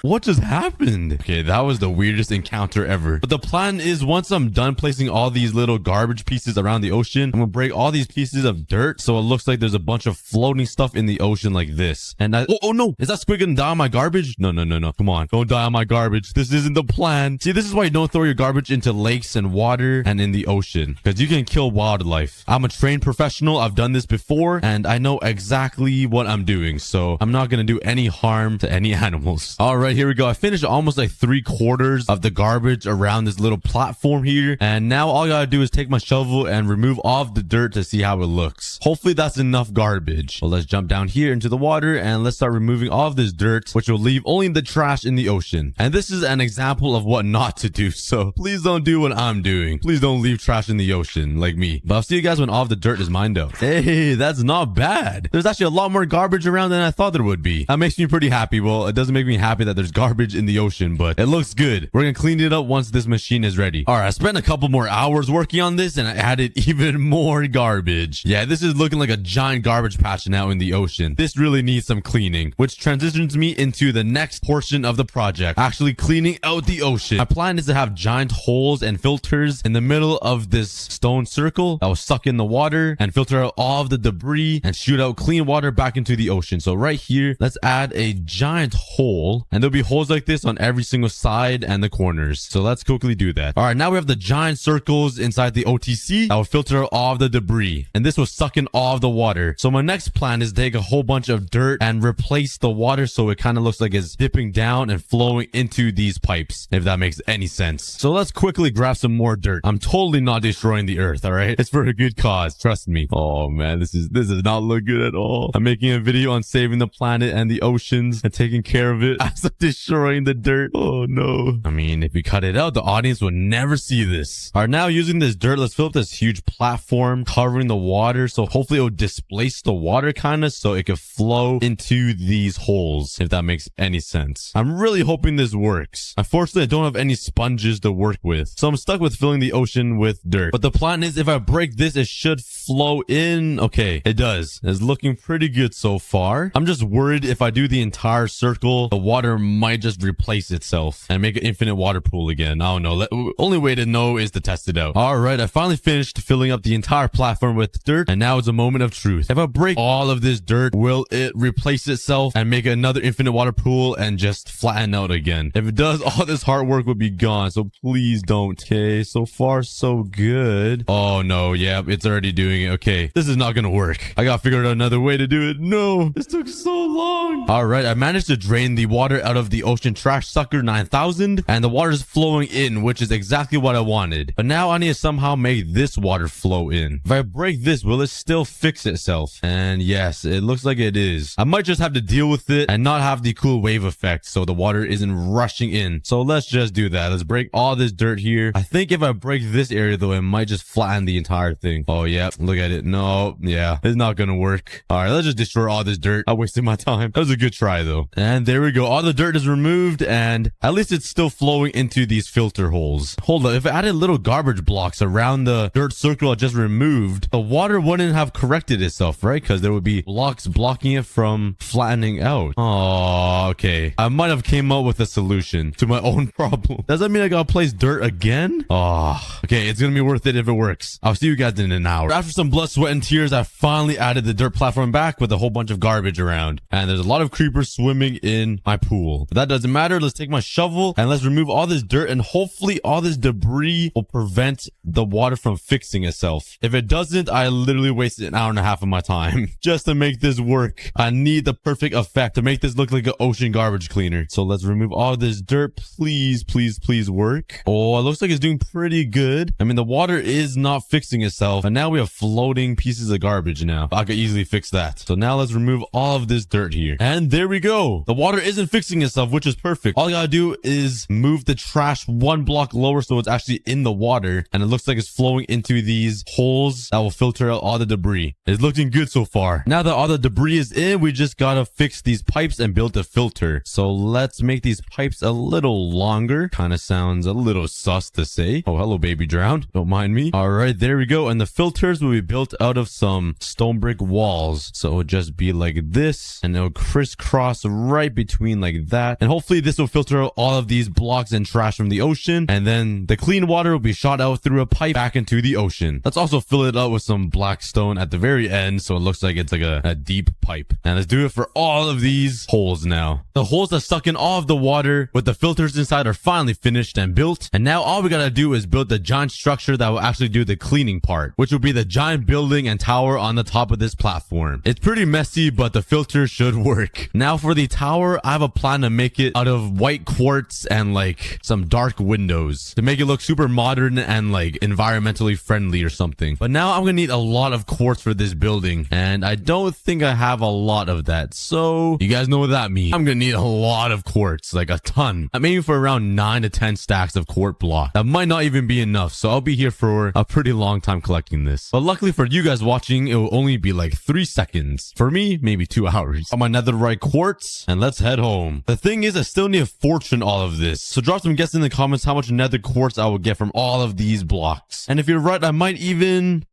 What just happened? Okay, that was the weirdest encounter ever. But the plan is, once I'm done placing all these little garbage pieces around the ocean, I'm gonna break all these pieces of dirt so it looks like there's a bunch of floating stuff in the ocean like this. And oh no, is that squid gonna die on my garbage? No. Come on, don't die on my garbage. This isn't the plan. See, this is why you don't throw your garbage into lakes and water and in the ocean, because you can kill wildlife. I'm a trained professional. I've done this before and I know exactly what I'm doing, so I'm not gonna do any harm to any animals. All right, here we go. I finished almost like 3/4 of the garbage around this little platform here, and now all I gotta do is take my shovel and remove all of the dirt to see how it looks. Hopefully that's enough garbage. Well, let's jump down here into the water and let's start removing all of this dirt, which will leave only the trash in the ocean. And this is an example of what not to do, so please don't do what I'm doing. Please don't leave trash in the ocean like me. But I'll see you guys when all of the dirt is mined out. Hey, that's not bad. There's actually a lot more garbage around than I thought there would be. That makes me pretty happy. Well, it doesn't make me happy that there's there's garbage in the ocean, but it looks good. We're gonna clean it up once this machine is ready. All right, I spent a couple more hours working on this and I added even more garbage. Yeah, this is looking like a giant garbage patch now in the ocean. This really needs some cleaning, which transitions me into the next portion of the project, actually cleaning out the ocean. My plan is to have giant holes and filters in the middle of this stone circle that will suck in the water and filter out all of the debris and shoot out clean water back into the ocean. So right here, let's add a giant hole, and there'll be holes like this on every single side and the corners. So let's quickly do that. All right, now we have the giant circles inside the OTC that will filter out all of the debris, and this will suck in all of the water. So my next plan is to take a whole bunch of dirt and replace the water so it kind of looks like it's dipping down and flowing into these pipes, if that makes any sense. So let's quickly grab some more dirt. I'm totally not destroying the earth, all right? It's for a good cause, trust me. Oh man, this does not look good at all. I'm making a video on saving the planet and the oceans and taking care of it as I'm destroying the dirt. Oh no. I mean, if we cut it out, the audience would never see this. All right, now using this dirt, let's fill up this huge platform covering the water. So hopefully it will displace the water kind of so it could flow into these holes, if that makes any sense. I'm really hoping this works. Unfortunately, I don't have any sponges to work with, so I'm stuck with filling the ocean with dirt. But the plan is if I break this, it should flow in. Okay, it does. It's looking pretty good so far. I'm just worried if I do the entire circle, the water might just replace itself and make an infinite water pool again. I don't know. Only way to know is to test it out. All right, I finally finished filling up the entire platform with dirt, and now it's a moment of truth. If I break all of this dirt, will it replace itself and make another infinite water pool and just flatten out again? If it does, all this hard work would be gone, so please don't. Okay, so far so good. Oh no, yeah, it's already doing it. Okay, this is not gonna work. I gotta figure out another way to do it. No, this took so long. All right, I managed to drain the water out of the ocean trash sucker 9000, and the water is flowing in, which is exactly what I wanted. But now I need to somehow make this water flow in. If I break this, will it still fix itself? And yes, it looks like it is. I might just have to deal with it and not have the cool wave effect so the water isn't rushing in. So let's just do that. Let's break all this dirt here. I think if I break this area though, it might just flatten the entire thing. Oh yeah, look at it. No, yeah, it's not gonna work. All right, let's just destroy all this dirt. I wasted my time. That was a good try though. And there we go. All the dirt is removed, and at least it's still flowing into these filter holes. Hold on, if I added little garbage blocks around the dirt circle I just removed, the water wouldn't have corrected itself, right? Because there would be blocks blocking it from flattening out. Oh, okay. I might have came up with a solution to my own problem. Does that mean I gotta place dirt again? Oh, okay. It's gonna be worth it if it works. I'll see you guys in an hour. After some blood, sweat, and tears, I finally added the dirt platform back with a whole bunch of garbage around. And there's a lot of creepers swimming in my pool. But that doesn't matter. Let's take my shovel and let's remove all this dirt, and hopefully all this debris will prevent the water from fixing itself. If it doesn't, I literally wasted an hour and a half of my time just to make this work. I need the perfect effect to make this look like an ocean garbage cleaner. So let's remove all this dirt. Please, please, please work. Oh, it looks like it's doing pretty good. I mean, the water is not fixing itself, and now we have floating pieces of garbage now. I could easily fix that. So now let's remove all of this dirt here. And there we go. The water isn't fixing itself, which is perfect. All I gotta do is move the trash one block lower so it's actually in the water, and it looks like it's flowing into these holes that will filter out all the debris. It's looking good so far. Now that all the debris is in, we just gotta fix these pipes and build the filter. So let's make these pipes a little longer. Kind of sounds a little sus to say. Oh, hello, baby drowned. Don't mind me. All right, there we go. And the filters will be built out of some stone brick walls. So it'll just be like this, and it'll crisscross right between like that. And hopefully this will filter out all of these blocks and trash from the ocean. And then the clean water will be shot out through a pipe back into the ocean. Let's also fill it up with some black stone at the very end so it looks like it's like a deep pipe. And let's do it for all of these holes now. The holes that suck in all of the water with the filters inside are finally finished and built. And now all we gotta do is build the giant structure that will actually do the cleaning part, which will be the giant building and tower on the top of this platform. It's pretty messy, but the filter should work. Now for the tower, I have a plan to make it out of white quartz and like some dark windows to make it look super modern and like environmentally friendly or something. But now I'm gonna need a lot of quartz for this building, and I don't think I have a lot of that. So you guys know what that means. I'm gonna need a lot of quartz, like a ton. I'm aiming for around 9 to 10 stacks of quartz block. That might not even be enough, so I'll be here for a pretty long time collecting this. But luckily for you guys watching, it will only be like 3 seconds. For me, maybe 2 hours. Got my netherite quartz, and let's head home. The thing is, I still need to fortune all of this. So drop some guesses in the comments how much nether quartz I will get from all of these blocks. And if you're right, I might even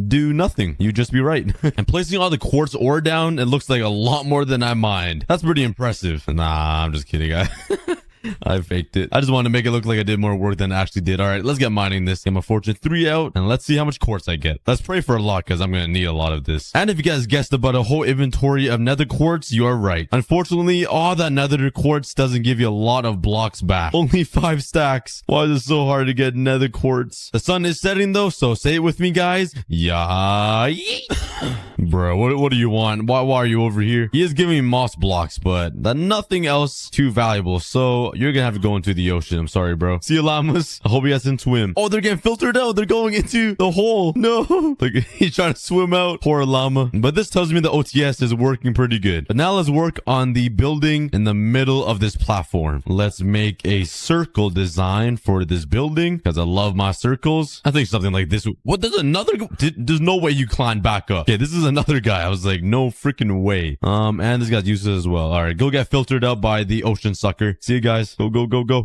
do nothing. You'd just be right. And placing all the quartz ore down, it looks like a lot more than I mind. That's pretty impressive. Nah, I'm just kidding. I faked it. I just wanted to make it look like I did more work than I actually did. All right, let's get mining this. Get my fortune 3 out, and let's see how much quartz I get. Let's pray for a lot, because I'm going to need a lot of this. And if you guys guessed about a whole inventory of nether quartz, you are right. Unfortunately, all that nether quartz doesn't give you a lot of blocks back. Only 5 stacks. Why is it so hard to get nether quartz? The sun is setting, though, so say it with me, guys. Yeah. Bro, what do you want? Why are you over here? He is giving me moss blocks, but nothing else too valuable, so you're gonna have to go into the ocean. I'm sorry, bro. See you, llamas. I hope you guys can swim. Oh, they're getting filtered out. They're going into the hole. No. Like, he's trying to swim out. Poor llama. But this tells me the OTS is working pretty good. But now let's work on the building in the middle of this platform. Let's make a circle design for this building, because I love my circles. I think something like this. What? There's another... There's no way you climb back up. Okay, this is another guy. I was like, no freaking way. And this guy's useless as well. All right, go get filtered out by the ocean sucker. See you guys. Go.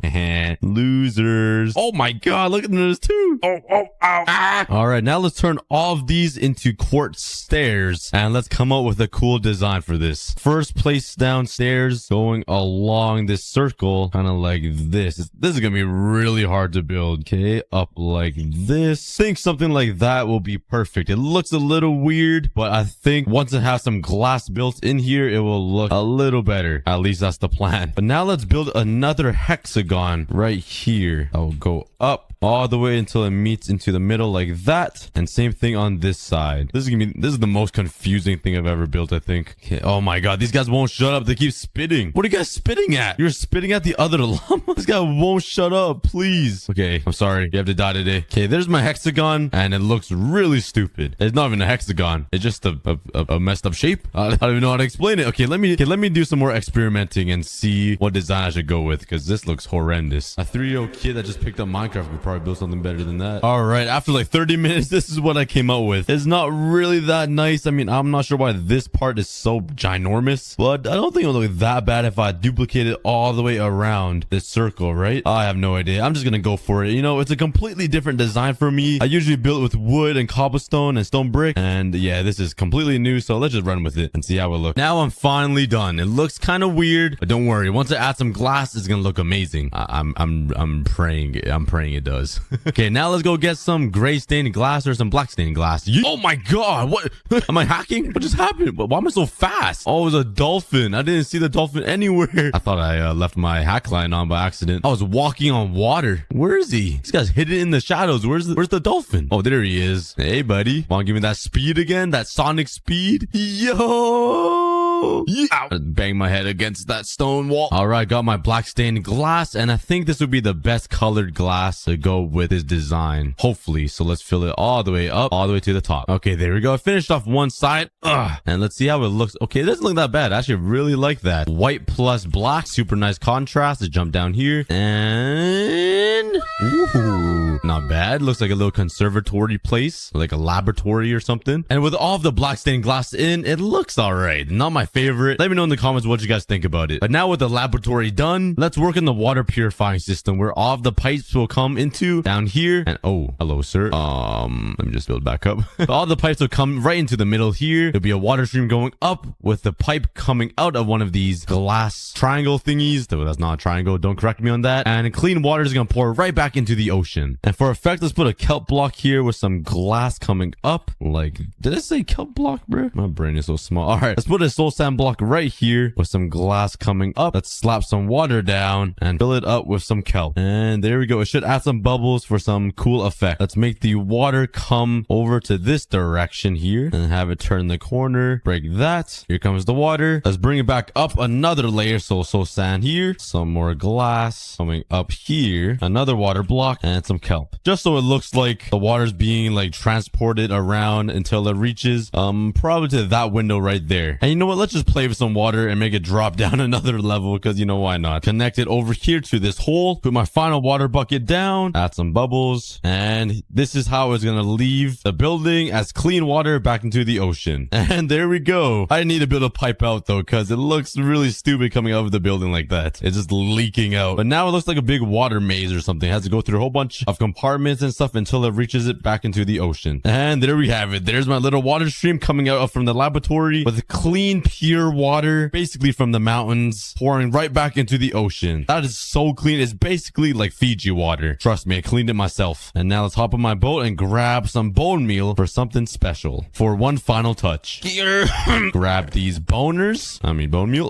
Losers. Oh my god, look at them. There's 2. Ow. Ah. All right, now let's turn all of these into quartz stairs, and let's come up with a cool design for this. First, place down stairs going along this circle, kind of like this. This is gonna be really hard to build. Okay, up like this. Think something like that will be perfect. It looks a little weird, but I think once it has some glass built in here, it will look a little better. At least that's the plan. But now let's build another hexagon right here. I'll go up all the way until it meets into the middle like that, and same thing on this side. This is the most confusing thing I've ever built, I think. Okay. Oh my god, these guys won't shut up. They keep spitting. What are you guys spitting at? You're spitting at the other llama. This guy won't shut up, please. Okay, I'm sorry, you have to die today. Okay, there's my hexagon, and it looks really stupid. It's not even a hexagon. It's just a messed up shape. I don't even know how to explain it. Okay, let me do some more experimenting and see what design I should go with, because this looks horrendous. A 3-year-old kid that just picked up Minecraft could probably build something better than that. All right, after like 30 minutes, this is what I came out with. It's not really that nice. I mean, I'm not sure why this part is so ginormous, but I don't think it'll look that bad if I duplicate it all the way around this circle, right? I have no idea. I'm just gonna go for it. You know, it's a completely different design for me. I usually build it with wood and cobblestone and stone brick, and yeah, this is completely new, so let's just run with it and see how it looks. Now I'm finally done. It looks kind of weird, but don't worry. Once I add some glass, it's gonna look amazing. I'm praying it does. Okay, now let's go get some gray stained glass or some black stained glass. Oh my god, what? Am I hacking? What just happened? Why am I so fast? Oh, it was a dolphin. I didn't see the dolphin anywhere. I thought I left my hack line on by accident. I was walking on water. Where is he? This guy's hidden in the shadows. Where's the dolphin? Oh, there he is. Hey, buddy. Want to give me that speed again? That sonic speed? Yo! Yeah. Bang my head against that stone wall. All right, got my black stained glass, and I think this would be the best colored glass to go with this design, hopefully. So let's fill it all the way up, all the way to the top. Okay, there we go. I finished off one side. And let's see how it looks. Okay, it doesn't look that bad. I actually really like that. White plus black, super nice contrast. Let's jump down here, and ooh, not bad. Looks like a little conservatory place, like a laboratory or something. And with all of the black stained glass in, it looks all right. Not my favorite. Let me know in the comments what you guys think about it. But now with the laboratory done, let's work on the water purifying system where all of the pipes will come into down here. And oh, hello, sir. Let me just build back up. All the pipes will come right into the middle here. There'll be a water stream going up with the pipe coming out of one of these glass triangle thingies. That's not a triangle. Don't correct me on that. And clean water is going to pour right back into the ocean. And for effect, let's put a kelp block here with some glass coming up. Like, did I say kelp block, bro? My brain is so small. All right, let's put a soul sand block right here with some glass coming up. Let's slap some water down and fill it up with some kelp. And there we go. It should add some bubbles for some cool effect. Let's make the water come over to this direction here and have it turn the corner. Break that. Here comes the water. Let's bring it back up another layer. So sand here. Some more glass coming up here. Another water block and some kelp. Just so it looks like the water's being like transported around until it reaches probably to that window right there. And you know what? Let's just play with some water and make it drop down another level because you know why not. Connect it over here to this hole. Put my final water bucket down. Add some bubbles. And this is how it's gonna leave the building as clean water back into the ocean. And there we go. I need to build a pipe out though because it looks really stupid coming out of the building like that. It's just leaking out. But now it looks like a big water maze or something. It has to go through a whole bunch of compartments and stuff until it reaches it back into the ocean. And there we have it. There's my little water stream coming out from the laboratory with clean, pure water, basically from the mountains, pouring right back into the ocean. That is so clean. It's basically like Fiji water. Trust me, I cleaned it myself. And now let's hop on my boat and grab some bone meal for something special. For one final touch. Here. Grab these bone meal.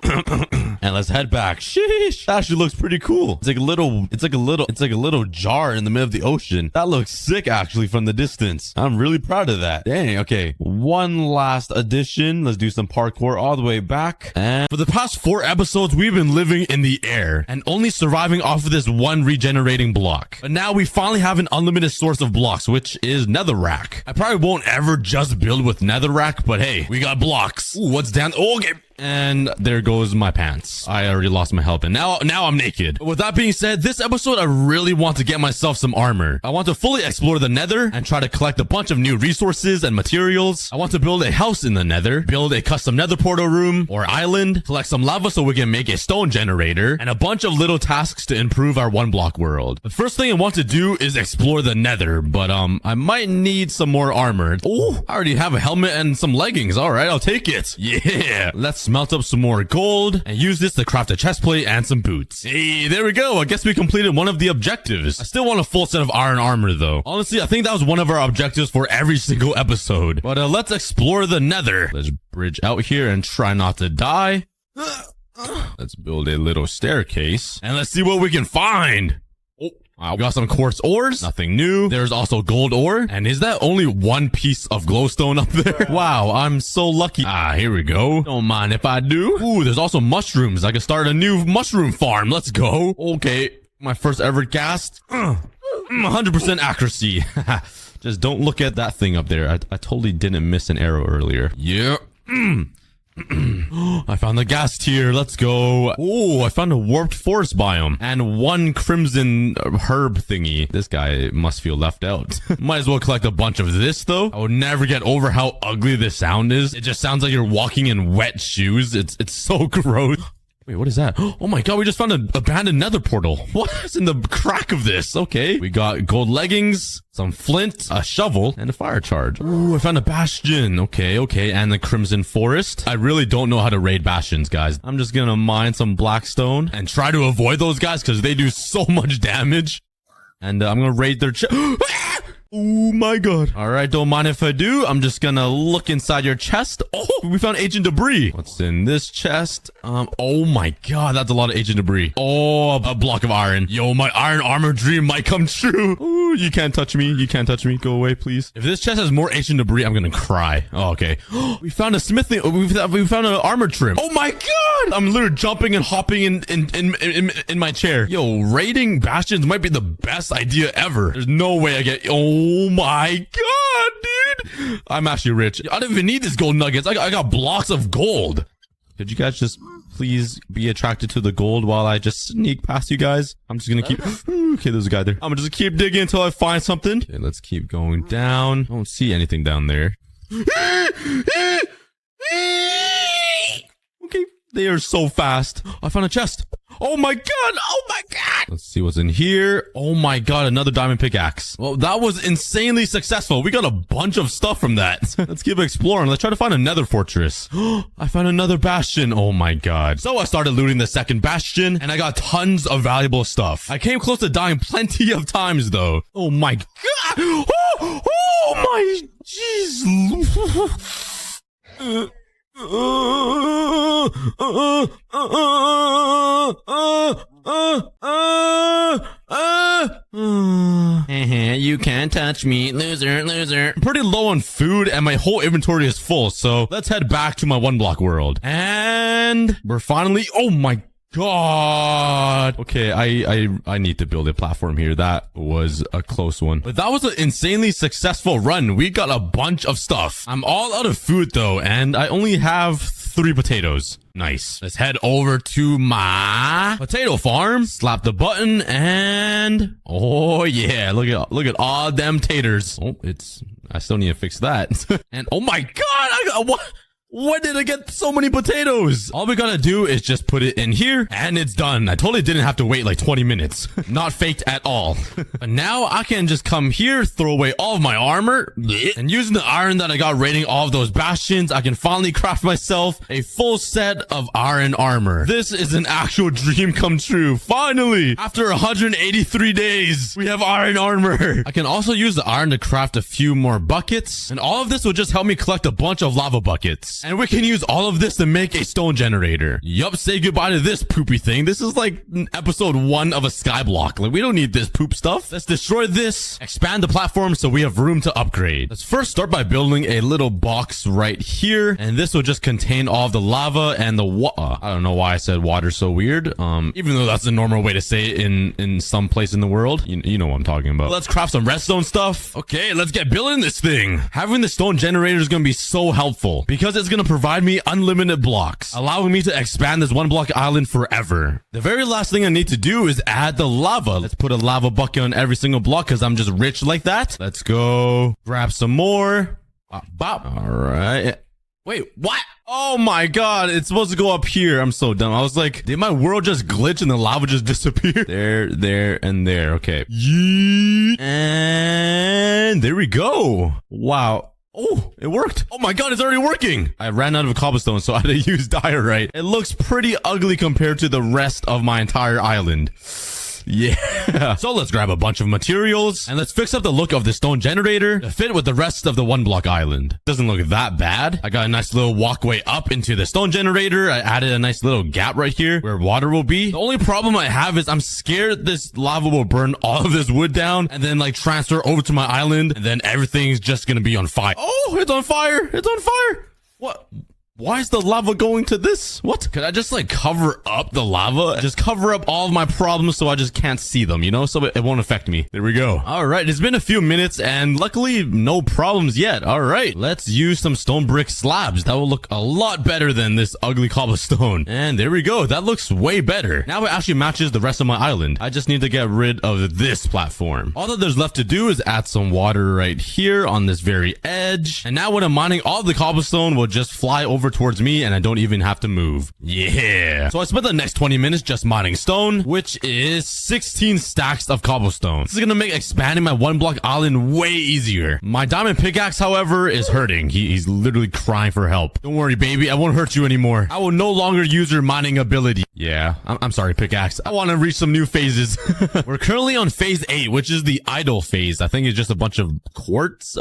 And let's head back. Sheesh. That actually looks pretty cool. It's like a little jar in the middle of the ocean. That looks sick actually from the distance. I'm really proud of that. Dang, okay. One last addition. Let's do some parkour all the way back. And for the past 4 episodes, we've been living in the air and only surviving off of this one regenerating block. But now we finally have an unlimited source of blocks, which is netherrack. I probably won't ever just build with netherrack, but hey, we got blocks. Ooh, what's down? Oh, okay. And there goes my pants. I already lost my help and now I'm naked. But with that being said, this episode I really want to get myself some armor. I want to fully explore the nether and try to collect a bunch of new resources and materials. I want to build a house in the nether, build a custom nether portal room or island, collect some lava so we can make a stone generator, and a bunch of little tasks to improve our 1-block world. The first thing I want to do is explore the nether, but I might need some more armor. Oh, I already have a helmet and some leggings. All right, I'll take it. Yeah, let's smelt up some more gold and use this to craft a chest plate and some boots. Hey, there we go. I guess we completed one of the objectives. I still want a full set of iron armor though. Honestly, I think that was one of our objectives for every single episode. But let's explore the nether. Let's bridge out here and try not to die. Let's build a little staircase and let's see what we can find. We got some quartz ores. Nothing new. There's also gold ore. And is that only one piece of glowstone up there? Wow, I'm so lucky. Here we go. Don't mind if I do. Ooh, there's also mushrooms. I can start a new mushroom farm. Let's go. Okay, my first ever cast. 100% accuracy. Just don't look at that thing up there. I totally didn't miss an arrow earlier. Yeah. I found the ghast tier. Let's go. Oh, I found a warped forest biome and 1 crimson herb thingy. This guy must feel left out. Might as well collect a bunch of this though. I will never get over how ugly this sound is. It just sounds like you're walking in wet shoes. It's so gross. Wait, what is that? Oh my god, we just found an abandoned nether portal. What is in the crack of this? Okay, we got gold leggings, some flint, a shovel, and a fire charge. Ooh, I found a bastion. Okay, and the crimson forest. I really don't know how to raid bastions, guys. I'm just gonna mine some blackstone and try to avoid those guys because they do so much damage. And I'm gonna raid their oh my god. All right, don't mind if I do. I'm just gonna look inside your chest. Oh, we found ancient debris. What's in this chest? Oh my god, that's a lot of ancient debris. Oh, a block of iron. Yo, my iron armor dream might come true. Ooh, you can't touch me. You can't touch me. Go away, please. If this chest has more ancient debris, I'm gonna cry. Oh, okay. We found a smithing. We found an armor trim. Oh my god. I'm literally jumping and hopping in my chair. Yo, raiding bastions might be the best idea ever. There's no way I get. Oh my god, dude. I'm actually rich. I don't even need these gold nuggets. I got blocks of gold. Could you guys just please be attracted to the gold while I just sneak past you guys? I'm just gonna keep. Okay, there's a guy there. I'm gonna just keep digging until I find something. Okay, let's keep going down. I don't see anything down there. Okay, they are so fast. I found a chest. Oh my god! Oh my god! Let's see what's in here. Oh my god, another diamond pickaxe. Well, that was insanely successful. We got a bunch of stuff from that. Let's keep exploring. Let's try to find another fortress. I found another bastion. Oh my god. So I started looting the second bastion, and I got tons of valuable stuff. I came close to dying plenty of times, though. Oh my god! Oh my jeez! You can't touch me, loser. I'm pretty low on food and my whole inventory is full, so let's head back to my 1-block world. And we're finally, oh my god. Okay, I need to build a platform here. That was a close one. But that was an insanely successful run. We got a bunch of stuff. I'm all out of food though, and I only have 3 potatoes. Nice. Let's head over to my potato farm. Slap the button and oh yeah, look at all them taters. Oh, I still need to fix that. And oh my god, I got what? When did I get so many potatoes? All we gotta do is just put it in here and it's done. I totally didn't have to wait like 20 minutes. Not faked at all. But now I can just come here, throw away all of my armor, and using the iron that I got raiding all of those bastions, I can finally craft myself a full set of iron armor. This is an actual dream come true. Finally, after 183 days, we have iron armor. I can also use the iron to craft a few more buckets, and all of this will just help me collect a bunch of lava buckets. And we can use all of this to make a stone generator. Yup, say goodbye to this poopy thing. This is like episode 1 of a skyblock. Like, we don't need this poop stuff. Let's destroy this, expand the platform so we have room to upgrade. Let's first start by building a little box right here. And this will just contain all of the lava and the water. I don't know why I said water so weird. Even though that's the normal way to say it in some place in the world. You know what I'm talking about. Let's craft some redstone stuff. Okay, let's get building this thing. Having the stone generator is going to be so helpful because it's going to provide me unlimited blocks, allowing me to expand this 1-block island forever. The very last thing I need to do is add the lava. Let's put a lava bucket on every single block because I'm just rich like that. Let's go grab some more. Bop. All right. Wait, what? Oh my god, it's supposed to go up here. I'm so dumb. I was like, did my world just glitch and the lava just disappear? There, and there. Okay. Yeet. And there we go. Wow. Oh, it worked. Oh my god, it's already working. I ran out of cobblestone, so I had to use diorite. It looks pretty ugly compared to the rest of my entire island. Yeah. So let's grab a bunch of materials and let's fix up the look of the stone generator to fit with the rest of the 1-block island. Doesn't look that bad. I got a nice little walkway up into the stone generator. I added a nice little gap right here where water will be. The only problem I have is I'm scared this lava will burn all of this wood down and then like transfer over to my island and then everything's just gonna be on fire. Oh, it's on fire. It's on fire. What? Why is the lava going to this? What? Could I just like cover up the lava? Just cover up all of my problems so I just can't see them, you know? So it won't affect me. There we go. All right, it's been a few minutes and luckily no problems yet. All right, let's use some stone brick slabs. That will look a lot better than this ugly cobblestone. And there we go. That looks way better. Now it actually matches the rest of my island. I just need to get rid of this platform. All that there's left to do is add some water right here on this very edge. And now when I'm mining, all the cobblestone will just fly over towards me and I don't even have to move. Yeah. So I spent the next 20 minutes just mining stone, which is 16 stacks of cobblestone. This is gonna make expanding my 1-block island way easier. My diamond pickaxe, however, is hurting. He's literally crying for help. Don't worry, baby. I won't hurt you anymore. I will no longer use your mining ability. Yeah. I'm sorry, pickaxe. I want to reach some new phases. We're currently on phase 8, which is the idle phase. I think it's just a bunch of quartz.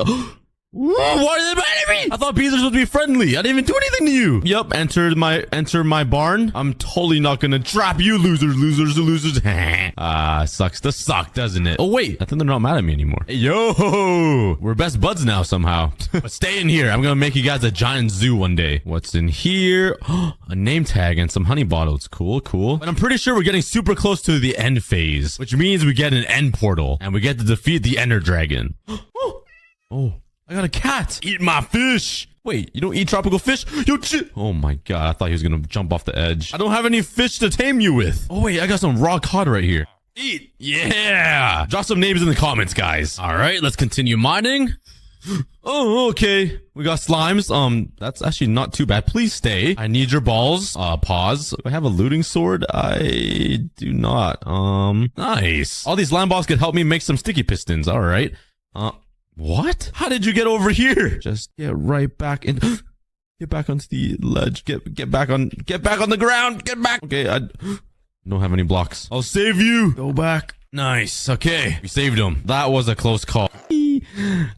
Why are they mad at me? I thought bees are supposed to be friendly. I didn't even do anything to you. Yep, enter my barn. I'm totally not gonna trap you, losers. Sucks to suck, doesn't it? Oh wait, I think they're not mad at me anymore. Hey, yo, we're best buds now somehow. But stay in here. I'm gonna make you guys a giant zoo one day. What's in here? A name tag and some honey bottles. Cool. But I'm pretty sure we're getting super close to the end phase, which means we get an end portal and we get to defeat the Ender Dragon. Oh. I got a cat. Eat my fish. Wait, you don't eat tropical fish? Oh my god, I thought he was gonna jump off the edge. I don't have any fish to tame you with. Oh wait, I got some raw cod right here. Eat. Yeah. Drop some names in the comments, guys. All right, let's continue mining. Oh, okay. We got slimes. That's actually not too bad. Please stay. I need your balls. Pause. Do I have a looting sword? I do not. Nice. All these slime balls could help me make some sticky pistons. All right. What? How did you get over here? Just get right back in. Get back onto the ledge. Get back on the ground. Get back. Okay, I don't have any blocks. I'll save you. Go back. Nice. Okay, we saved him. That was a close call.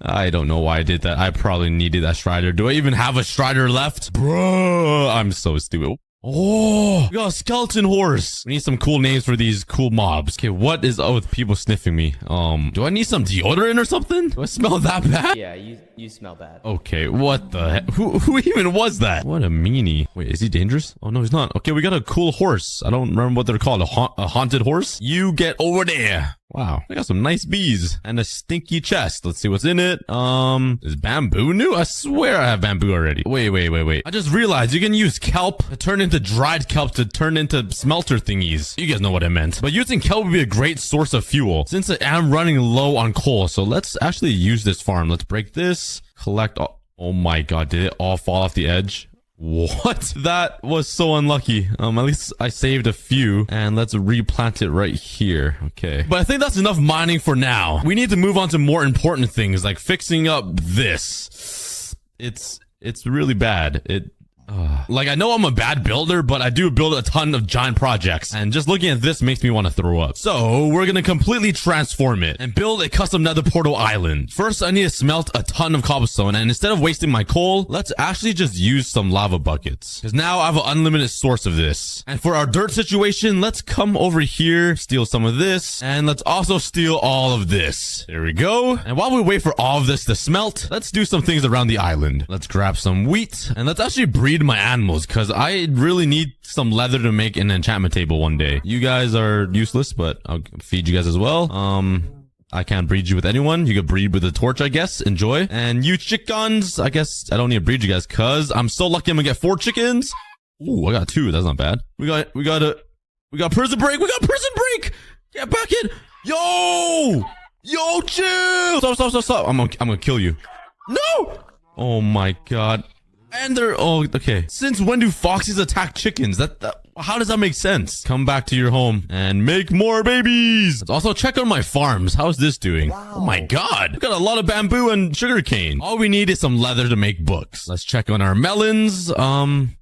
I don't know why I did that. I probably needed that strider. Do I even have a strider left? Bro, I'm so stupid. Oh, we got a skeleton horse. We need some cool names for these cool mobs. Okay, what is up with people sniffing me? Do I need some deodorant or something? Do I smell that bad? Yeah, you smell bad. Okay, what the heck? Who even was that? What a meanie. Wait, is he dangerous? Oh, no, he's not. Okay, we got a cool horse. I don't remember what they're called. A haunted horse? You get over there. Wow, I got some nice bees and a stinky chest. Let's see what's in it. Is bamboo new? I swear I have bamboo already. Wait. I just realized you can use kelp to turn into dried kelp to turn into smelter thingies. You guys know what I meant. But using kelp would be a great source of fuel since I am running low on coal. So let's actually use this farm. Let's break this, collect all. Oh my God, did it all fall off the edge? What? That was so unlucky. At least I saved a few, and let's replant it right here. Okay. But I think that's enough mining for now. We need to move on to more important things like fixing up this. It's really bad. Like, I know I'm a bad builder, but I do build a ton of giant projects, and just looking at this makes me want to throw up. So we're gonna completely transform it and build a custom nether portal island. First, I need to smelt a ton of cobblestone, and instead of wasting my coal, let's actually just use some lava buckets, because now I have an unlimited source of this. And for our dirt situation, let's come over here, steal some of this, and let's also steal all of this. There we go. And while we wait for all of this to smelt, let's do some things around the island. Let's grab some wheat, and let's actually breed my animals, because I really need some leather to make an enchantment table one day. You guys are useless, but I'll feed you guys as well. I can't breed you with anyone. You could breed with a torch, I guess. Enjoy. And you chickens, I guess I don't need to breed you guys, because I'm so lucky I'm gonna get 4 chickens. Ooh, I got 2. That's not bad. We got prison break. We got prison break. Get back in. Yo, chill. Stop. I'm gonna kill you. No. Oh my God. And they're okay. Since when do foxes attack chickens? How does that make sense? Come back to your home and make more babies. Let's also check on my farms. How's this doing? Wow. Oh my God. We got a lot of bamboo and sugarcane. All we need is some leather to make books. Let's check on our melons.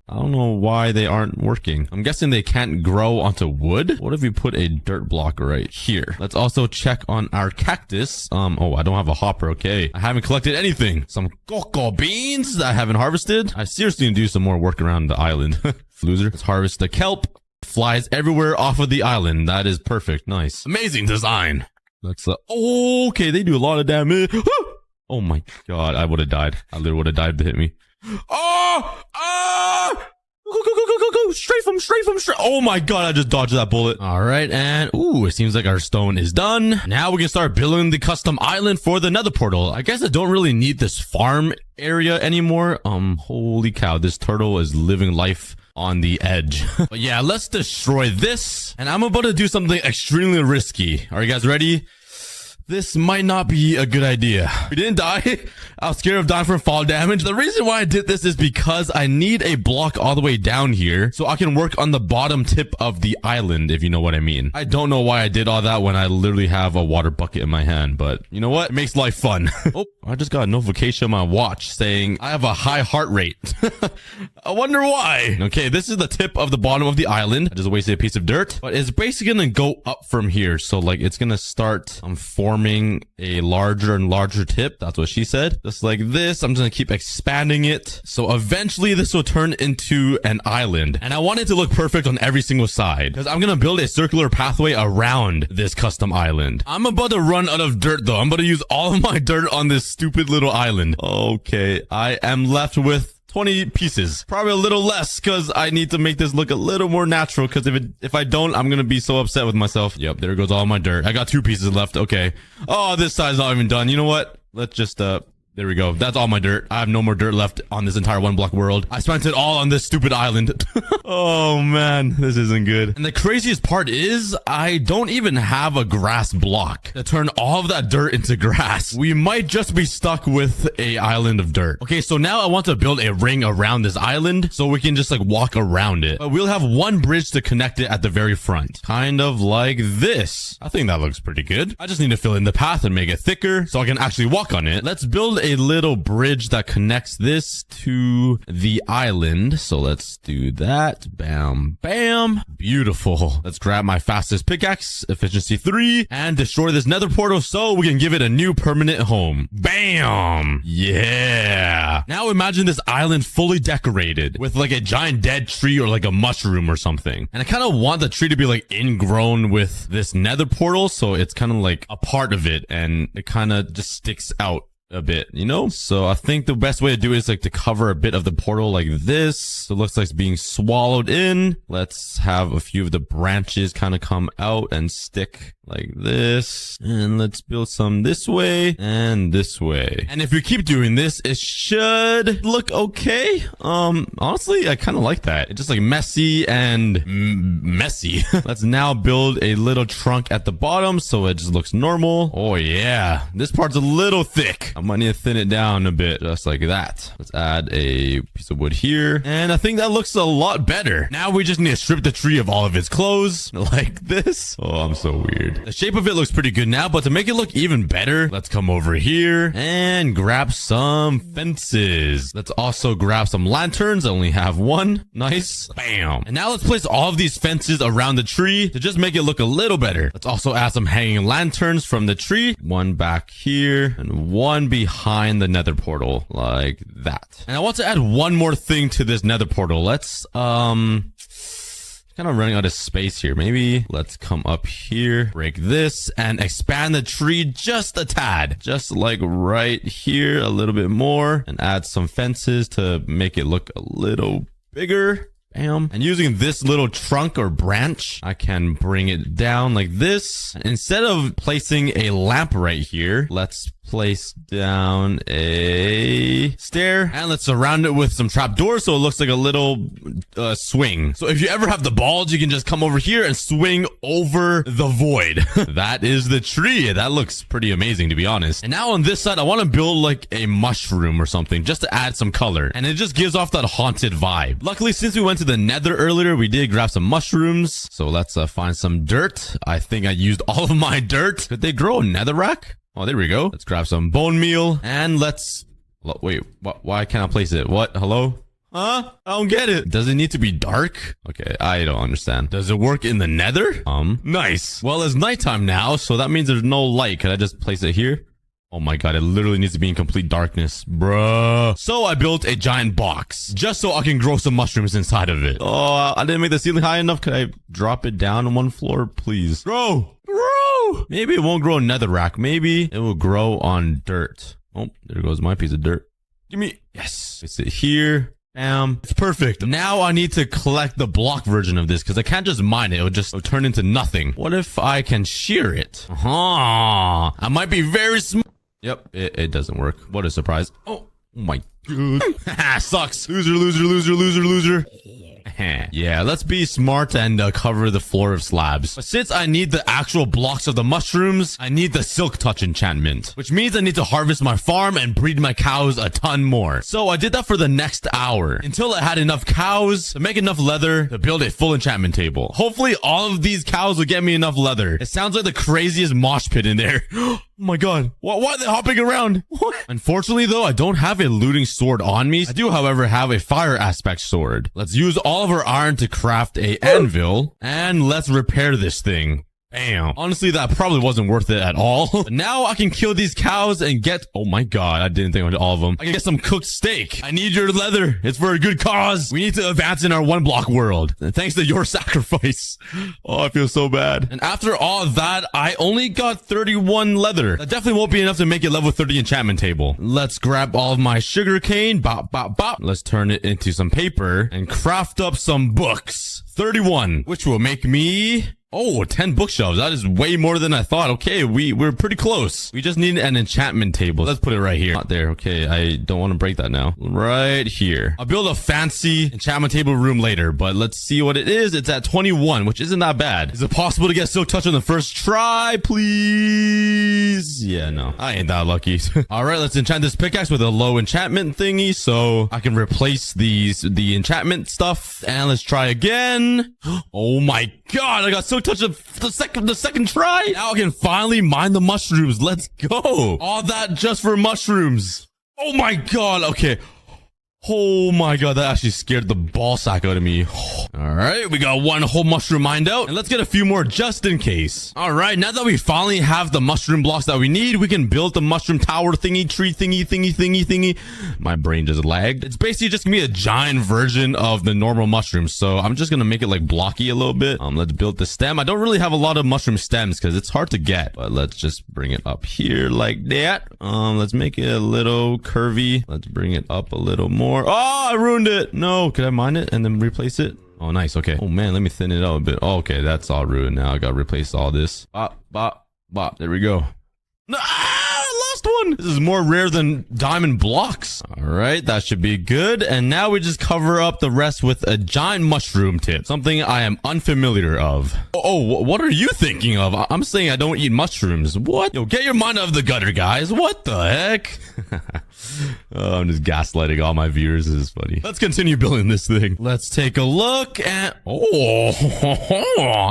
I don't know why they aren't working. I'm guessing they can't grow onto wood. What if we put a dirt block right here? Let's also check on our cactus. Oh, I don't have a hopper. Okay. I haven't collected anything. Some cocoa beans that I haven't harvested. I seriously need to do some more work around the island. Loser. Let's harvest the kelp. Flies everywhere off of the island. That is perfect. Nice. Amazing design. Let's, okay. They do a lot of damage. Oh my God. I would have died. I literally would have died if they hit me. Go. Straight from. Oh my God, I just dodged that bullet. All right, and it seems like our stone is done. Now we can start building the custom island for the nether portal. I guess I don't really need this farm area anymore. Holy cow, this turtle is living life on the edge. But yeah, let's destroy this. And I'm about to do something extremely risky. Are you guys ready? This might not be a good idea. We didn't die. I was scared of dying from fall damage. The reason why I did this is because I need a block all the way down here so I can work on the bottom tip of the island, if you know what I mean. I don't know why I did all that when I literally have a water bucket in my hand, but you know what? It makes life fun. Oh, I just got a notification on my watch saying I have a high heart rate. I wonder why. Okay, this is the tip of the bottom of the island. I just wasted a piece of dirt, but it's basically gonna go up from here. So like it's gonna start forming a larger and larger tip. That's what she said. Just like this. I'm just gonna keep expanding it. So eventually this will turn into an island. And I want it to look perfect on every single side because I'm gonna build a circular pathway around this custom island. I'm about to run out of dirt though. I'm about to use all of my dirt on this stupid little island. Okay. I am left with 20 pieces. Probably a little less because I need to make this look a little more natural because if I don't, I'm going to be so upset with myself. Yep, there goes all my dirt. I got 2 pieces left. Okay. Oh, this side's not even done. You know what? Let's just, there we go. That's all my dirt. I have no more dirt left on this entire 1 block world. I spent it all on this stupid island. Oh man, this isn't good. And the craziest part is I don't even have a grass block to turn all of that dirt into grass. We might just be stuck with a island of dirt. Okay, so now I want to build a ring around this island so we can just like walk around it. But we'll have 1 bridge to connect it at the very front. Kind of like this. I think that looks pretty good. I just need to fill in the path and make it thicker so I can actually walk on it. Let's build a little bridge that connects this to the island. So let's do that. Bam, bam. Beautiful. Let's grab my fastest pickaxe, efficiency 3, and destroy this nether portal so we can give it a new permanent home. Bam. Yeah. Now imagine this island fully decorated with like a giant dead tree or like a mushroom or something. And I kind of want the tree to be like ingrown with this nether portal, so it's kind of like a part of it and it kind of just sticks out a bit, you know? So I think the best way to do it is like to cover a bit of the portal like this. So it looks like it's being swallowed in. Let's have a few of the branches kind of come out and stick like this. And let's build some this way and this way. And if we keep doing this, it should look okay. Honestly, I kind of like that. It's just like messy and messy. Let's now build a little trunk at the bottom so it just looks normal. Oh yeah, this part's a little thick. I might need to thin it down a bit, just like that. Let's add a piece of wood here. And I think that looks a lot better. Now we just need to strip the tree of all of its clothes, like this. Oh, I'm so weird. The shape of it looks pretty good now, but to make it look even better, let's come over here and grab some fences. Let's also grab some lanterns. I only have one. Nice. Bam. And now let's place all of these fences around the tree to just make it look a little better. Let's also add some hanging lanterns from the tree. One back here and one behind the nether portal like that. And I want to add one more thing to this nether portal. Let's kind of running out of space here. Maybe let's come up here, break this, and expand the tree just a tad. Just like right here, a little bit more, and add some fences to make it look a little bigger. Bam. And using this little trunk or branch, I can bring it down like this. Instead of placing a lamp right here, let's place down a stair and let's surround it with some trapdoors so it looks like a little swing. So if you ever have the balls, you can just come over here and swing over the void. That is the tree. That looks pretty amazing, to be honest. And now on this side, I want to build like a mushroom or something just to add some color, and it just gives off that haunted vibe. Luckily, since we went to the nether earlier, we did grab some mushrooms. So let's find some dirt. I think I used all of my dirt. Could they grow a netherrack? Oh, there we go. Let's grab some bone meal and let's... Wait, why can't I place it? What? Hello? Huh? I don't get it. Does it need to be dark? Okay, I don't understand. Does it work in the nether? Nice. Well, it's nighttime now, so that means there's no light. Could I just place it here? Oh my god, it literally needs to be in complete darkness. Bruh. So I built a giant box just so I can grow some mushrooms inside of it. Oh, I didn't make the ceiling high enough. Could I drop it down on one floor, please? Grow! Maybe it won't grow netherrack. Maybe it will grow on dirt. Oh, there goes my piece of dirt. Give me... Yes. Place it here. Bam. It's perfect. Now I need to collect the block version of this because I can't just mine it. It'll just turn into nothing. What if I can shear it? I might be very smart. Yep, it doesn't work. What a surprise. Oh my god. Sucks. Loser. Yeah, let's be smart and cover the floor of slabs. But since I need the actual blocks of the mushrooms, I need the silk touch enchantment, which means I need to harvest my farm and breed my cows a ton more. So I did that for the next hour until I had enough cows to make enough leather to build a full enchantment table. Hopefully all of these cows will get me enough leather. It sounds like the craziest mosh pit in there. Oh my god. Why are they hopping around? What? Unfortunately though, I don't have a looting sword on me. I do, however, have a fire aspect sword. Let's use all of our iron to craft a anvil and let's repair this thing. Bam. Honestly, that probably wasn't worth it at all. But now I can kill these cows and get... Oh my god, I didn't think of all of them. I can get some cooked steak. I need your leather. It's for a good cause. We need to advance in our one block world. And thanks to your sacrifice. Oh, I feel so bad. And after all that, I only got 31 leather. That definitely won't be enough to make a level 30 enchantment table. Let's grab all of my sugar cane. Bop, bop, bop. Let's turn it into some paper and craft up some books. 31, which will make me... Oh, 10 bookshelves. That is way more than I thought. Okay, we're pretty close. We just need an enchantment table. Let's put it right here. Not there. Okay, I don't want to break that now. Right here. I'll build a fancy enchantment table room later, but let's see what it is. It's at 21, which isn't that bad. Is it possible to get silk touch on the first try, please? Yeah, no. I ain't that lucky. All right, let's enchant this pickaxe with a low enchantment thingy so I can replace the enchantment stuff. And let's try again. Oh my god, I got silk touch the second try. Now I can finally mine the mushrooms. Let's go. All that just for mushrooms. Oh my god. Okay. Oh my god, that actually scared the ball sack out of me. All right, we got one whole mushroom mined out, and let's get a few more just in case. All right, now that we finally have the mushroom blocks that we need, we can build the mushroom tower thingy, tree thingy. My brain just lagged. It's basically just gonna be a giant version of the normal mushrooms, so I'm just gonna make it like blocky a little bit. Let's build the stem. I don't really have a lot of mushroom stems because it's hard to get, but let's just bring it up here like that. Let's make it a little curvy. Let's bring it up a little more. Oh, I ruined it. No, could I mine it and then replace it? Oh, nice. Okay. Oh, man, let me thin it out a bit. Oh, okay, that's all ruined now. I got to replace all this. Bop, bop, bop. There we go. I lost one. This is more rare than diamond blocks. All right, that should be good. And now we just cover up the rest with a giant mushroom tip, something I am unfamiliar of. Oh, what are you thinking of? I'm saying I don't eat mushrooms. What? Yo, get your mind out of the gutter, guys. What the heck? Oh, I'm just gaslighting all my viewers. This is funny. Let's continue building this thing. Let's take a look at... Oh,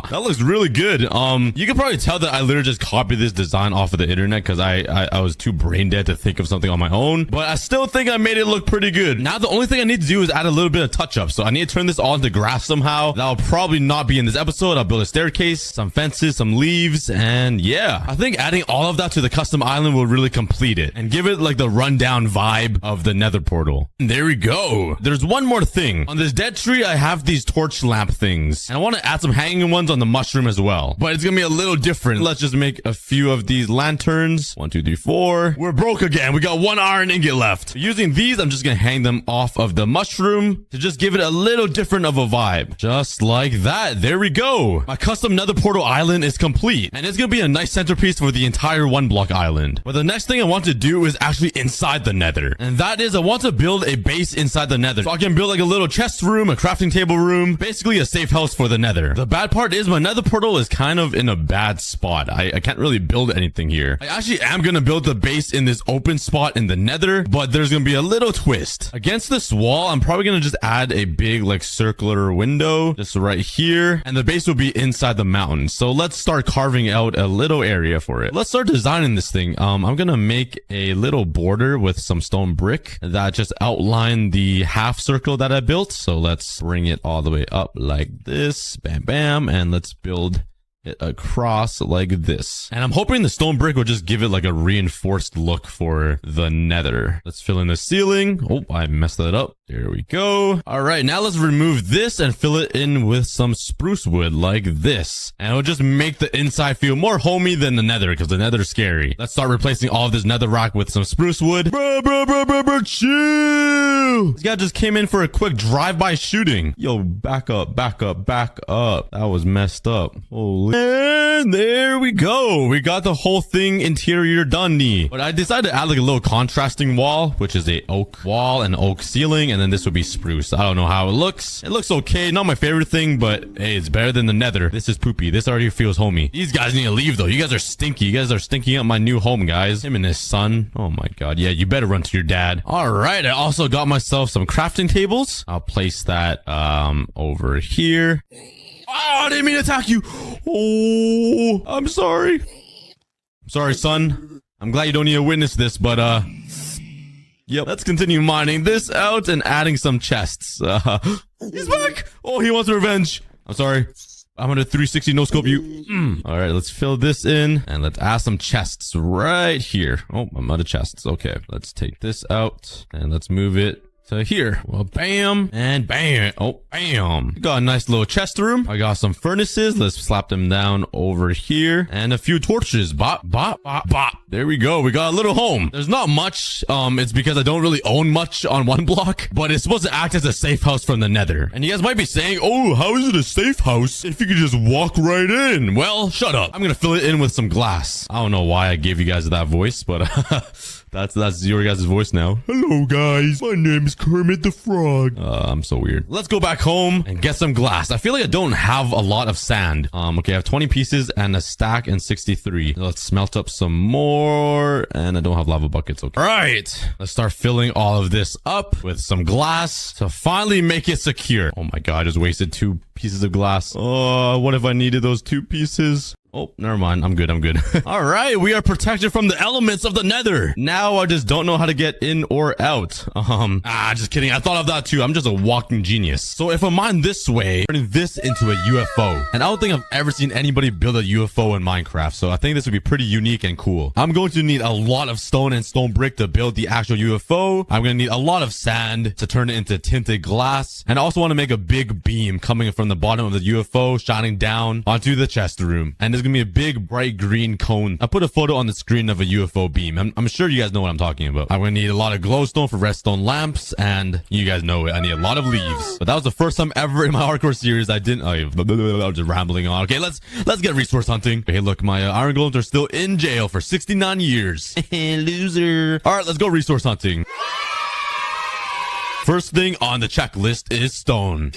that looks really good. You can probably tell that I literally just copied this design off of the internet because I was too brain dead to think of something on my own. But I still think I made it look pretty good. Now, the only thing I need to do is add a little bit of touch-up. So I need to turn this all into grass somehow. That'll probably not be in this episode. I'll build a staircase, some fences, some leaves, and yeah. I think adding all of that to the custom island will really complete it and give it like the rundown vibe of the nether portal. And there we go. There's one more thing. On this dead tree, I have these torch lamp things. And I want to add some hanging ones on the mushroom as well. But it's going to be a little different. Let's just make a few of these lanterns. 1, 2, 3, 4. We're broke again. We got one iron ingot left. Using these, I'm just going to hang them off of the mushroom to just give it a little different of a vibe. Just like that. There we go. My custom nether portal island is complete. And it's going to be a nice centerpiece for the entire one block island. But the next thing I want to do is actually inside the nether. And that is I want to build a base inside the nether. So I can build like a little chest room, a crafting table room, basically a safe house for the nether. The bad part is my nether portal is kind of in a bad spot. I can't really build anything here. I actually am going to build the base in this open spot in the nether, but there's going to be a little twist. Against this wall, I'm probably going to just add a big like circular window just right here. And the base will be inside the mountain. So let's start carving out a little area for it. Let's start designing this thing. I'm going to make a little border with some stone brick that just outline the half circle that I built. So let's bring it all the way up like this. Bam, bam. And let's build it across like this. And I'm hoping the stone brick will just give it like a reinforced look for the nether. Let's fill in the ceiling. Oh, I messed that up. There we go. All right, now let's remove this and fill it in with some spruce wood like this. And it'll just make the inside feel more homey than the nether because the nether is scary. Let's start replacing all of this nether rock with some spruce wood. Chill. This guy just came in for a quick drive-by shooting. Yo, back up, back up, back up. That was messed up. Holy. And there we go. We got the whole thing interior done. But I decided to add like a little contrasting wall, which is a oak wall and oak ceiling. And then this would be spruce. I don't know how it looks. It looks okay. Not my favorite thing, but hey, it's better than the nether. This is poopy. This already feels homey. These guys need to leave though. You guys are stinky. You guys are stinking up my new home, guys. Him and his son. Oh my god. Yeah, you better run to your dad. All right. I also got myself some crafting tables. I'll place that over here. Oh, I didn't mean to attack you. Oh, I'm sorry. I'm sorry, son. I'm glad you don't need to witness this, but yep. Let's continue mining this out and adding some chests. He's back. Oh, he wants revenge. I'm sorry. I'm gonna 360 no scope you. All right, let's fill this in and let's add some chests right here. Oh, I'm out of chests. Okay, let's take this out and let's move it to here. Well, bam and bam. Oh, bam. Got a nice little chest room. I got some furnaces. Let's slap them down over here and a few torches. Bop, bop, bop, bop. There we go. We got a little home. There's not much. It's because I don't really own much on one block, but it's supposed to act as a safe house from the nether. And you guys might be saying, oh, how is it a safe house if you could just walk right in? Well, shut up. I'm going to fill it in with some glass. I don't know why I gave you guys that voice, but that's your guys' voice now. Hello, guys. My name is Kermit the Frog. I'm so weird. Let's go back home and get some glass. I feel like I don't have a lot of sand. Okay, I have 20 pieces and a stack and 63. Let's smelt up some more. And I don't have lava buckets. Okay. All right. Let's start filling all of this up with some glass to finally make it secure. Oh my god, I just wasted 2 pieces of glass. Oh, what if I needed those 2 pieces? Oh, never mind. I'm good. All right. We are protected from the elements of the nether. Now I just don't know how to get in or out. Just kidding. I thought of that too. I'm just a walking genius. So if I mine this way, turning this into a UFO. And I don't think I've ever seen anybody build a UFO in Minecraft. So I think this would be pretty unique and cool. I'm going to need a lot of stone and stone brick to build the actual UFO. I'm going to need a lot of sand to turn it into tinted glass. And I also want to make a big beam coming from the bottom of the UFO shining down onto the chest room. And there's going to be a big bright green cone. I put a photo on the screen of a UFO beam. I'm sure you guys know what I'm talking about. I'm going to need a lot of glowstone for redstone lamps. And you guys know it. I need a lot of leaves. But that was the first time ever in my hardcore series I didn't... I was just rambling on. Okay, let's get resource hunting. Hey, look, my iron golems are still in jail for 69 years. Loser. All right, let's go resource hunting. First thing on the checklist is stone.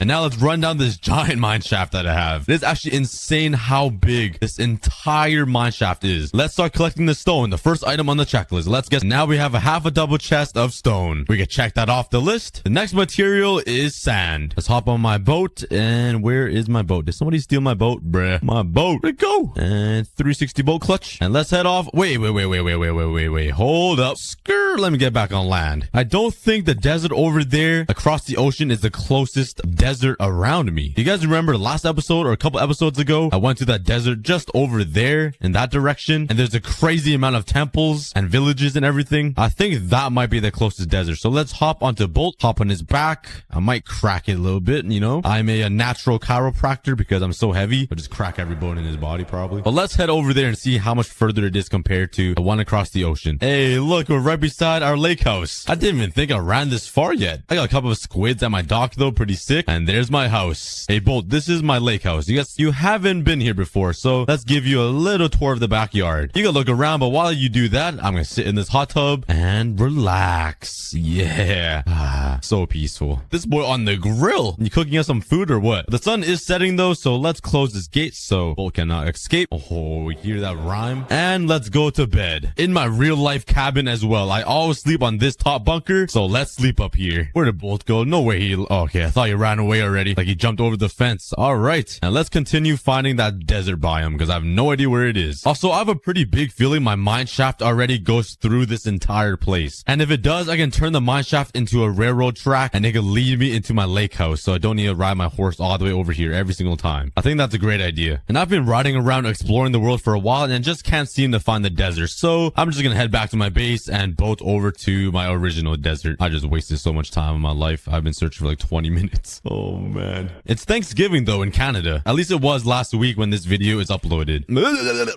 And now let's run down this giant mine shaft that I have. It is actually insane how big this entire mine shaft is. Let's start collecting the stone. The first item on the checklist. Let's get... Now we have a half a double chest of stone. We can check that off the list. The next material is sand. Let's hop on my boat. And where is my boat? Did somebody steal my boat? Bruh. My boat. Where'd it go? And 360 boat clutch. And let's head off. Wait. Hold up. Skrr. Let me get back on land. I don't think the desert over there across the ocean is the closest desert around me. You guys remember last episode or a couple episodes ago, I went to that desert just over there in that direction, and there's a crazy amount of temples and villages and everything. I think that might be the closest desert. So let's hop onto Bolt, hop on his back. I might crack it a little bit, you know. I'm a natural chiropractor because I'm so heavy. I'll just crack every bone in his body probably. But let's head over there and see how much further it is compared to the one across the ocean. Hey, look, we're right beside our lake house. I didn't even think I ran this far yet. I got a couple of squids at my dock though, pretty sick. And there's my house. Hey Bolt, this is my lake house. You haven't been here before, so let's give you a little tour of the backyard. You can look around, but while you do that, I'm gonna sit in this hot tub and relax. Yeah. So peaceful. This boy on the grill. You cooking us some food or what? The sun is setting though, so let's close this gate so Bolt cannot escape. Oh, you hear that rhyme? And let's go to bed. In my real life cabin as well. I always sleep on this top bunker, so let's sleep up here. Where did Bolt go? No way he... Okay, I thought he ran away already. Like he jumped over the fence. All right. Now let's continue finding that desert biome because I have no idea where it is. Also, I have a pretty big feeling my mine shaft already goes through this entire place. And if it does, I can turn the mine shaft into a railroad track and it can lead me into my lake house so I don't need to ride my horse all the way over here every single time. I think that's a great idea. And I've been riding around exploring the world for a while and just can't seem to find the desert. So I'm just gonna head back to my base and boat over to my original desert. I just wasted so much time in my life. I've been searching for like 20 minutes. Oh man. It's Thanksgiving though in Canada. At least it was last week when this video is uploaded.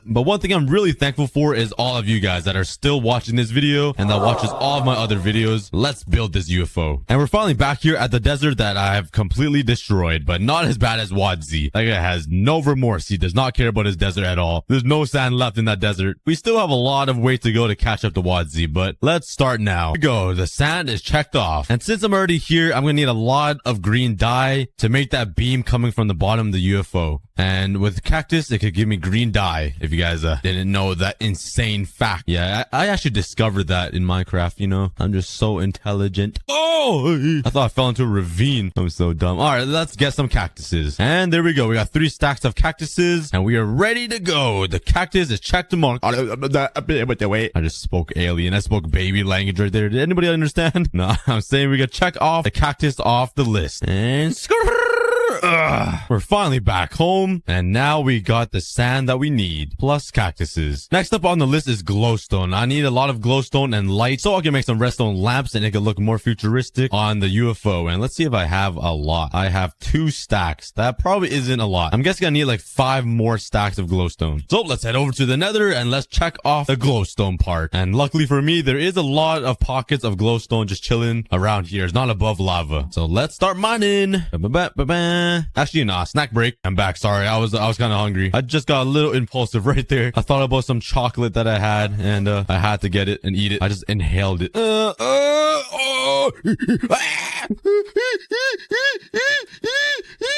But one thing I'm really thankful for is all of you guys that are still watching this video and that watches all of my other videos. Let's build this UFO. And we're finally back here at the desert that I have completely destroyed, but not as bad as Wadzi. That guy has no remorse. He does not care about his desert at all. There's no sand left in that desert. We still have a lot of way to go to catch up to Wadzi, but let's start now. Here we go. The sand is checked off. And since I'm already here, I'm gonna need a lot of green dye to make that beam coming from the bottom of the UFO. And with cactus, it could give me green dye. If you guys didn't know that insane fact. Yeah, I actually discovered that in Minecraft, you know. I'm just so intelligent. Oh! I thought I fell into a ravine. I'm so dumb. All right, let's get some cactuses. And there we go. We got 3 stacks of cactuses and we are ready to go. The cactus is checked mark. I just spoke alien. I spoke baby language right there. Did anybody understand? No, I'm saying we can check off the cactus off the list. And we're finally back home, and now we got the sand that we need, plus cactuses. Next up on the list is glowstone. I need a lot of glowstone and light so I can make some redstone lamps and it can look more futuristic on the UFO. And let's see if I have a lot. I have 2 stacks. That probably isn't a lot. I'm guessing I need like 5 more stacks of glowstone. So let's head over to the nether and let's check off the glowstone part. And luckily for me, there is a lot of pockets of glowstone just chilling around here. It's not above lava. So let's start mining. Actually, nah, snack break. I'm back. Sorry, I was kind of hungry. I just got a little impulsive right there. I thought about some chocolate that I had, and I had to get it and eat it. I just inhaled it.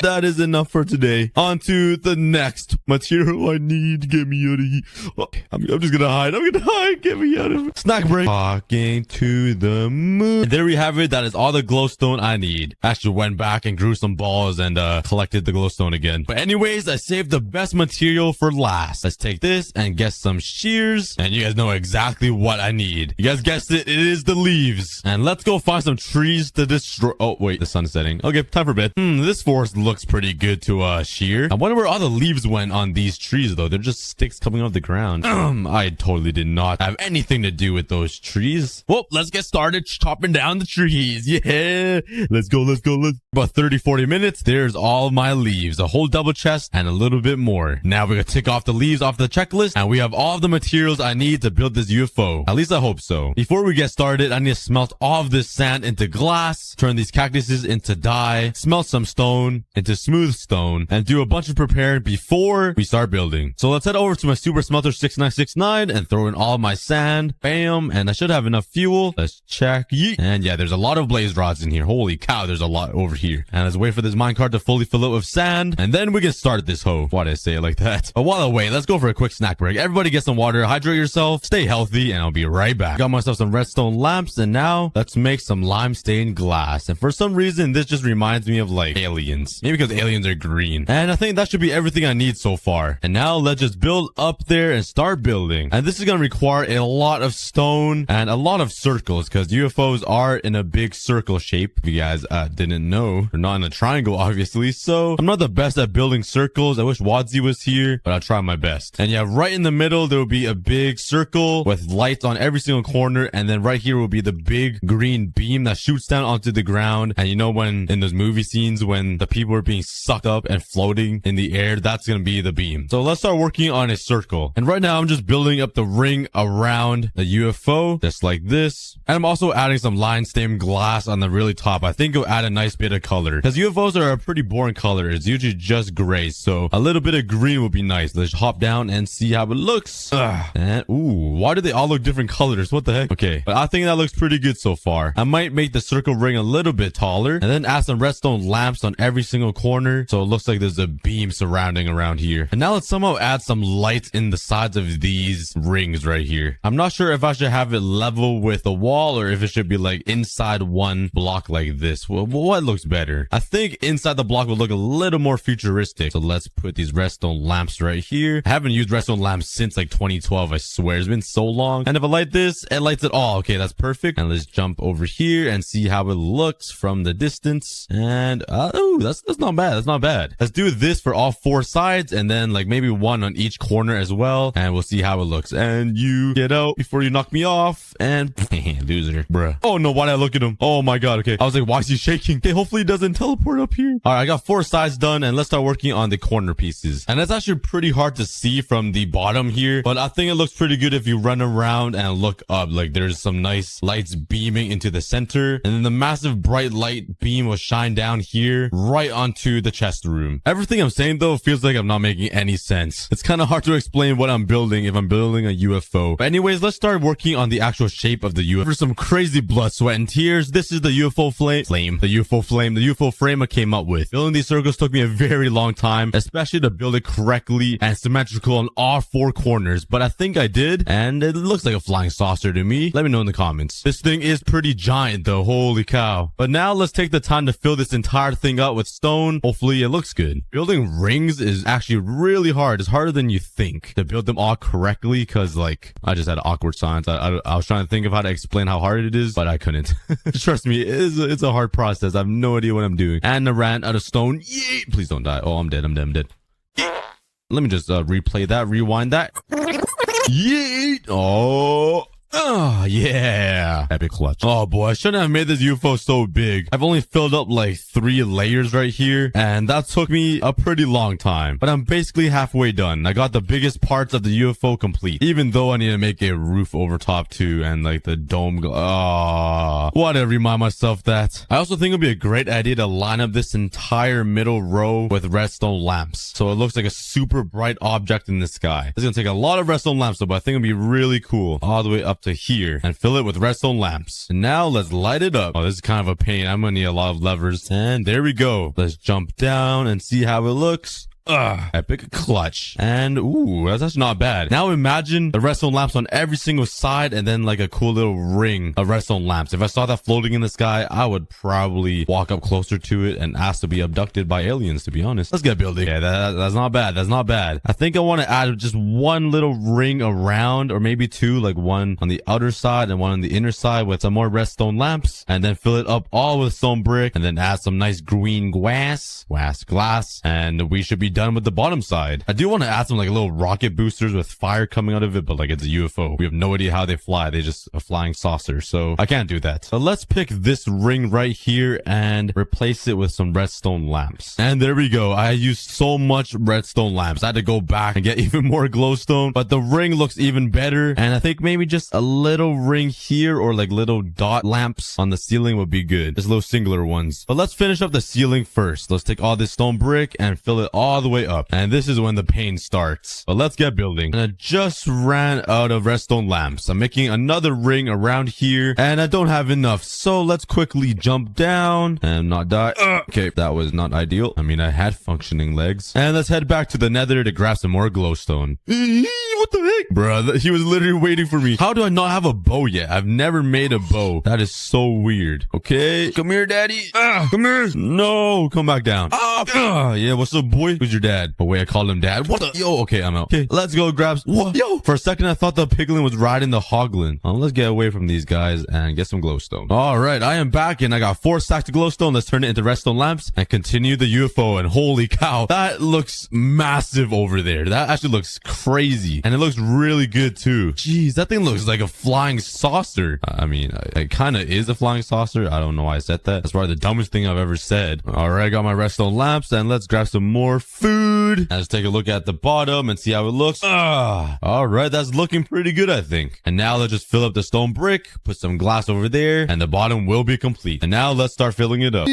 That is enough for today. On to the next material I need. Get me out of here. Okay, I'm just gonna hide. Get me out of here. Snack break. Walking to the moon. And there we have it. That is all the glowstone I need. Actually went back and grew some balls and collected the glowstone again. But anyways, I saved the best material for last. Let's take this and get some shears. And you guys know exactly what I need. You guys guessed it. It is the leaves. And let's go find some trees to destroy. Oh, wait. The sun's setting. Okay, time for bed. This forest looks pretty good to shear. I wonder where all the leaves went on these trees, though. They're just sticks coming off the ground. I totally did not have anything to do with those trees. Well, let's get started chopping down the trees. Yeah. Let's go. About 30-40 minutes. There's all my leaves. A whole double chest and a little bit more. Now we're gonna tick off the leaves off the checklist, and we have all the materials I need to build this UFO. At least I hope so. Before we get started, I need to smelt all of this sand into glass, turn these cactuses into dye, smelt some stone into smooth stone, and do a bunch of preparing before we start building. So let's head over to my super smelter 6969 and throw in all my sand. Bam. And I should have enough fuel. Let's check. Yeet. And yeah, there's a lot of blaze rods in here. Holy cow, there's a lot over here. And let's wait for this minecart to fully fill up with sand, and then we can start this hoe. Why did I say it like that? But while I wait, let's go for a quick snack break. Everybody get some water, hydrate yourself, stay healthy, and I'll be right back. Got myself some redstone lamps, and now let's make some lime stained glass. And for some reason, this just reminds me of like aliens. Maybe because aliens are green. And I think that should be everything I need so far. And now let's just build up there and start building. And this is going to require a lot of stone and a lot of circles, because UFOs are in a big circle shape. If you guys didn't know, they're not in a triangle, obviously. So I'm not the best at building circles. I wish Wadzi was here, but I'll try my best. And yeah, right in the middle, there will be a big circle with lights on every single corner. And then right here will be the big green beam that shoots down onto the ground. And you know, when in those movie scenes, when the people are being sucked up and floating in the air, that's going to be the beam. So let's start working on a circle. And right now I'm just building up the ring around the UFO, just like this. And I'm also adding some line stained glass on the really top. I think it'll add a nice bit of color, because UFOs are a pretty boring color. It's usually just gray, so a little bit of green would be nice. Let's hop down and see how it looks. And ooh, why do they all look different colors? What the heck? Okay, but I think that looks pretty good so far. I might make the circle ring a little bit taller, and then add some redstone lamps on every single corner, so it looks like there's a beam surrounding around here. And now let's somehow add some lights in the sides of these rings right here. I'm not sure if I should have it level with the wall, or if it should be like inside one block like this. Well, what looks better? I think inside the block will look a little more futuristic. So let's put these redstone lamps right here. I haven't used redstone lamps since like 2012, I swear. It's been so long. And if I light this, it lights it all. Okay, that's perfect. And let's jump over here and see how it looks from the distance. And oh, that's not bad. That's not bad. Let's do this for all four sides, and then like maybe one on each corner as well. And we'll see how it looks. And you get out before you knock me off. And loser, bruh. Oh no, why'd I look at him? Oh my god. Okay, I was like, why is he shaking? Okay, hopefully he doesn't teleport up here. All right, I got four sides done, and let's start working on the corner pieces. And it's actually pretty hard to see from the bottom here, but I think it looks pretty good if you run around and look up. Like there's some nice lights beaming into the center, and then the massive bright light beam will shine down here right onto the chest room. Everything I'm saying though feels like I'm not making any sense. It's kind of hard to explain what I'm building if I'm building a UFO. But anyways, let's start working on the actual shape of the UFO. For some crazy blood, sweat, and tears, this is the UFO the UFO frame I came up with. Building these circles took me a very long time, especially to build it correctly and symmetrical on all four corners, but I think I did, and it looks like a flying saucer to me. Let me know in the comments. This thing is pretty giant though, holy cow. But now let's take the time to fill this entire thing up with stone. Hopefully it looks good. Building rings is actually really hard. It's harder than you think to build them all correctly, because like I just had awkward signs. I was trying to think of how to explain how hard it is, but I couldn't. Trust me, it's a hard process. I have no idea what I'm doing. And I ran out of stone. Yay! Please don't die. Oh, I'm dead. I'm dead. Let me just replay that, rewind that. Yay! Oh. Oh, yeah. Epic clutch. Oh, boy. I shouldn't have made this UFO so big. I've only filled up like 3 layers right here, and that took me a pretty long time. But I'm basically halfway done. I got the biggest parts of the UFO complete, even though I need to make a roof over top too, and like the dome. Oh, why did I remind myself that? I also think it'd be a great idea to line up this entire middle row with redstone lamps, so it looks like a super bright object in the sky. It's gonna take a lot of redstone lamps though, but I think it'd be really cool. All the way up to here, and fill it with redstone lamps. And now let's light it up. Oh, this is kind of a pain. I'm gonna need a lot of levers. And there we go. Let's jump down and see how it looks. Epic clutch. And ooh, that's actually not bad. Now imagine the redstone lamps on every single side and then like a cool little ring of redstone lamps. If I saw that floating in the sky, I would probably walk up closer to it and ask to be abducted by aliens, to be honest. Let's get building. Yeah, that's not bad. That's not bad. I think I want to add just one little ring around, or maybe two, like one on the outer side and one on the inner side with some more redstone lamps, and then fill it up all with stone brick, and then add some nice green glass, and we should be done with the bottom side. I do want to add some like little rocket boosters with fire coming out of it, but like it's a UFO. We have no idea how they fly. They just a flying saucer, so I can't do that. So let's pick this ring right here and replace it with some redstone lamps. And there we go. I used so much redstone lamps. I had to go back and get even more glowstone, but the ring looks even better. And I think maybe just a little ring here or like little dot lamps on the ceiling would be good. Just little singular ones. But let's finish up the ceiling first. Let's take all this stone brick and fill it all the way up. And this is when the pain starts. But let's get building. And I just ran out of redstone lamps. I'm making another ring around here and I don't have enough. So let's quickly jump down and not die. Okay, that was not ideal. I mean, I had functioning legs. And let's head back to the nether to grab some more glowstone. What the heck? Bruh, he was literally waiting for me. How do I not have a bow yet? I've never made a bow. That is so weird. Okay, come here, daddy. Come here. No, come back down. Yeah, what's up, boy? Who's your dad? Oh, wait, I called him dad. What the? Yo, okay, I'm out. Okay, let's go grab... What? Yo! For a second, I thought the piglin was riding the hoglin. Let's get away from these guys and get some glowstone. All right, I am back and I got 4 stacks of glowstone. Let's turn it into redstone lamps and continue the UFO. And holy cow, that looks massive over there. That actually looks crazy. And it looks really good too. Jeez, that thing looks like a flying saucer. I mean, it kind of is a flying saucer. I don't know why I said that. That's probably the dumbest thing I've ever said. All right, I got my redstone lamps and let's grab some more food. Let's take a look at the bottom and see how it looks. All right, that's looking pretty good, I think. And now let's just fill up the stone brick, put some glass over there, and the bottom will be complete. And now let's start filling it up.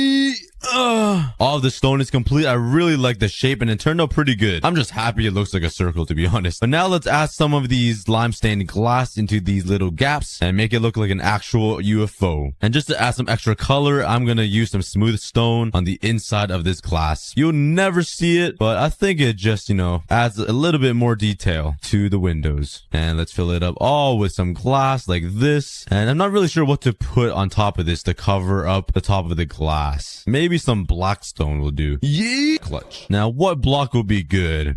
All of the stone is complete. I really like the shape and it turned out pretty good. I'm just happy it looks like a circle, to be honest. But now let's add some of these lime stained glass into these little gaps and make it look like an actual UFO. And just to add some extra color, I'm gonna use some smooth stone on the inside of this glass. You'll never see it, but I think it just, adds a little bit more detail to the windows. And let's fill it up all with some glass like this. And I'm not really sure what to put on top of this to cover up the top of the glass. Maybe some black stone will do. Yeah. Clutch. Now, what block will be good?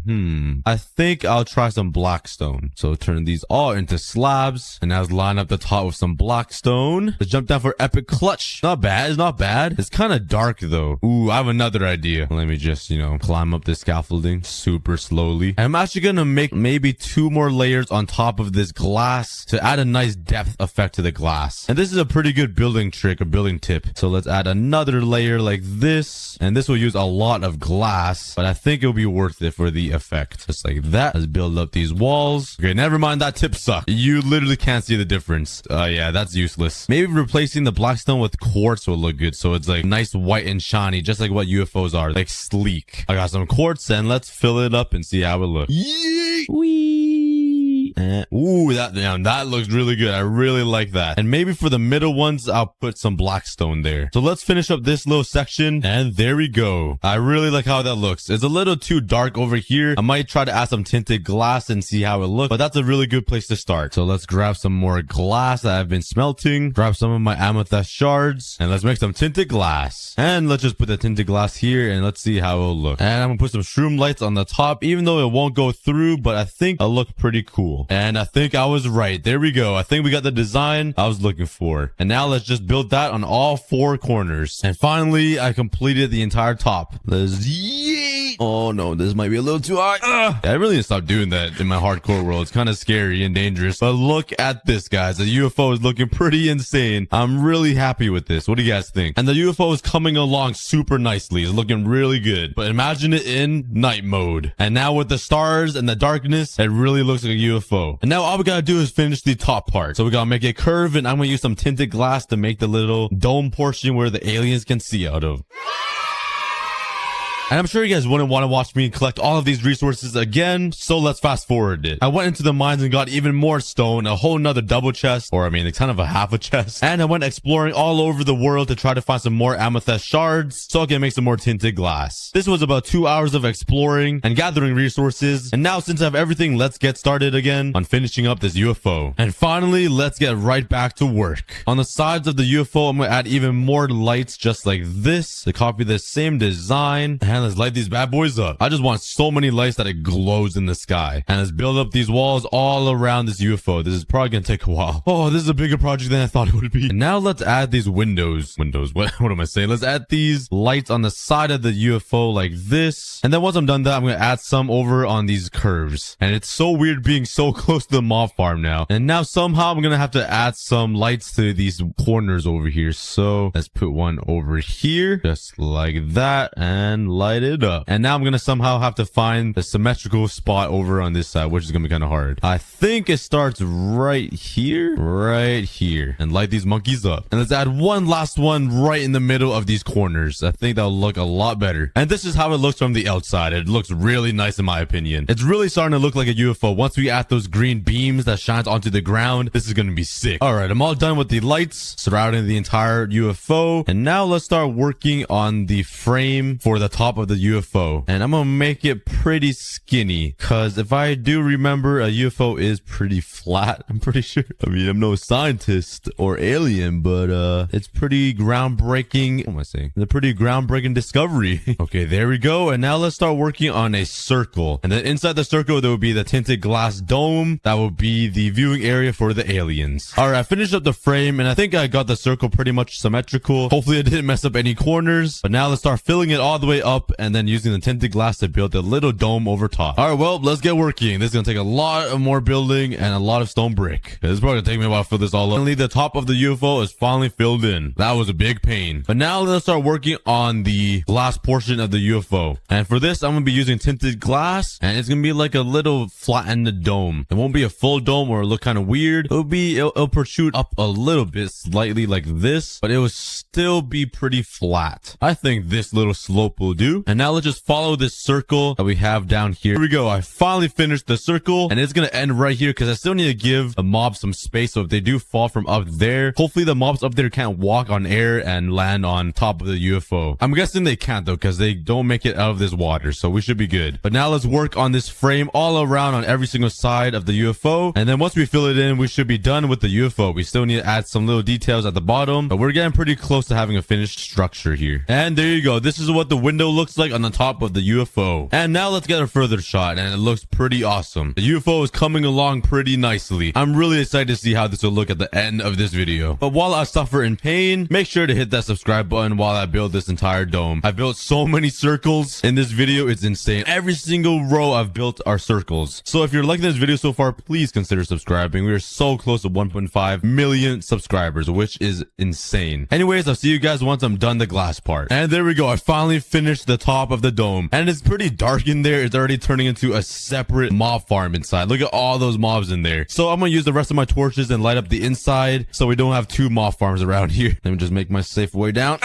I think I'll try some black stone. So turn these all into slabs. And now let's line up the top with some black stone. Let's jump down for epic clutch. Not bad. It's not bad. It's kind of dark though. Ooh, I have another idea. Let me just, climb up this scaffolding super slowly. I'm actually going to make maybe 2 more layers on top of this glass to add a nice depth effect to the glass. And this is a pretty good building trick or building tip. So let's add another layer like this. And this will use a lot of glass, but I think it'll be worth it for the effect. Just like that. Let's build up these walls. Okay, never mind. That tip sucked. You literally can't see the difference. Yeah, that's useless. Maybe replacing the black stone with quartz will look good. So it's like nice white and shiny, just like what UFOs are. Like sleek. I got some quartz and let's fill it up and see how it looks. Yeet. Wee. Ooh, that looks really good. I really like that. And maybe for the middle ones, I'll put some black stone there. So let's finish up this little section. And there we go. I really like how that looks. It's a little too dark over here. I might try to add some tinted glass and see how it looks, but that's a really good place to start. So let's grab some more glass that I've been smelting, grab some of my amethyst shards, and let's make some tinted glass. And let's just put the tinted glass here and let's see how it'll look. And I'm gonna put some shroom lights on the top, even though it won't go through, but I think it'll look pretty cool. And I think I was right. There we go. I think we got the design I was looking for. And now let's just build that on all 4 corners. And finally, I completed the entire top. Let's yeet. Oh no, this might be a little too high. I really need to stop doing that in my hardcore world. It's kind of scary and dangerous. But look at this, guys. The UFO is looking pretty insane. I'm really happy with this. What do you guys think? And the UFO is coming along super nicely. It's looking really good. But imagine it in night mode. And now with the stars and the darkness, it really looks like a UFO. And now all we gotta do is finish the top part. So we gotta make it curve, and I'm gonna use some tinted glass to make the little dome portion where the aliens can see out of. And I'm sure you guys wouldn't want to watch me collect all of these resources again, so let's fast forward it. I went into the mines and got even more stone, a whole nother double chest, or I mean, it's kind of a half a chest. And I went exploring all over the world to try to find some more amethyst shards, so I can make some more tinted glass. This was about 2 hours of exploring and gathering resources. And now since I have everything, let's get started again on finishing up this UFO. And finally, let's get right back to work. On the sides of the UFO, I'm going to add even more lights just like this to copy the same design. And let's light these bad boys up. I just want so many lights that it glows in the sky. And let's build up these walls all around this UFO. This is probably going to take a while. Oh, this is a bigger project than I thought it would be. And now let's add these windows. What am I saying? Let's add these lights on the side of the UFO like this. And then once I'm done that, I'm going to add some over on these curves. And it's so weird being so close to the mob farm now. And now somehow I'm going to have to add some lights to these corners over here. So let's put one over here, just like that, and light it up. And now I'm going to somehow have to find the symmetrical spot over on this side, which is going to be kind of hard. I think it starts right here, and light these monkeys up. And let's add one last one right in the middle of these corners. I think that'll look a lot better. And this is how it looks from the outside. It looks really nice in my opinion. It's really starting to look like a UFO. Once we add those green beams that shines onto the ground, this is going to be sick. All right, I'm all done with the lights surrounding the entire UFO. And now let's start working on the frame for the top of the UFO. And I'm going to make it pretty skinny because if I do remember, a UFO is pretty flat. I'm pretty sure. I mean, I'm no scientist or alien, but it's pretty groundbreaking. What am I saying? It's a pretty groundbreaking discovery. Okay, there we go. And now let's start working on a circle. And then inside the circle, there will be the tinted glass dome. That will be the viewing area for the aliens. All right, I finished up the frame and I think I got the circle pretty much symmetrical. Hopefully I didn't mess up any corners. But now let's start filling it all the way up and then using the tinted glass to build a little dome over top. All right, well, let's get working. This is going to take a lot of more building and a lot of stone brick. This is probably going to take me a while to fill this all up. Finally, the top of the UFO is finally filled in. That was a big pain. But now let's start working on the glass portion of the UFO. And for this, I'm going to be using tinted glass and it's going to be like a little flattened dome. It won't be a full dome or look kind of weird. It'll protrude up a little bit slightly like this, but it will still be pretty flat. I think this little slope will do. And now let's just follow this circle that we have down here. Here we go. I finally finished the circle and it's going to end right here because I still need to give the mob some space. So if they do fall from up there, hopefully the mobs up there can't walk on air and land on top of the UFO. I'm guessing they can't though because they don't make it out of this water. So we should be good. But now let's work on this frame all around on every single side of the UFO. And then once we fill it in, we should be done with the UFO. We still need to add some little details at the bottom, but we're getting pretty close to having a finished structure here. And there you go. This is what the window looks like on the top of the UFO. And now let's get a further shot and it looks pretty awesome. The UFO is coming along pretty nicely. I'm really excited to see how this will look at the end of this video. But while I suffer in pain, make sure to hit that subscribe button while I build this entire dome. I built so many circles in this video. It's insane. Every single row I've built are circles. So if you're liking this video so far, please consider subscribing. We are so close to 1.5 million subscribers, which is insane. Anyways, I'll see you guys once I'm done the glass part. And there we go. I finally finished the top of the dome. And it's pretty dark in there. It's already turning into a separate mob farm inside. Look at all those mobs in there. So I'm going to use the rest of my torches and light up the inside so we don't have two mob farms around here. Let me just make my safe way down.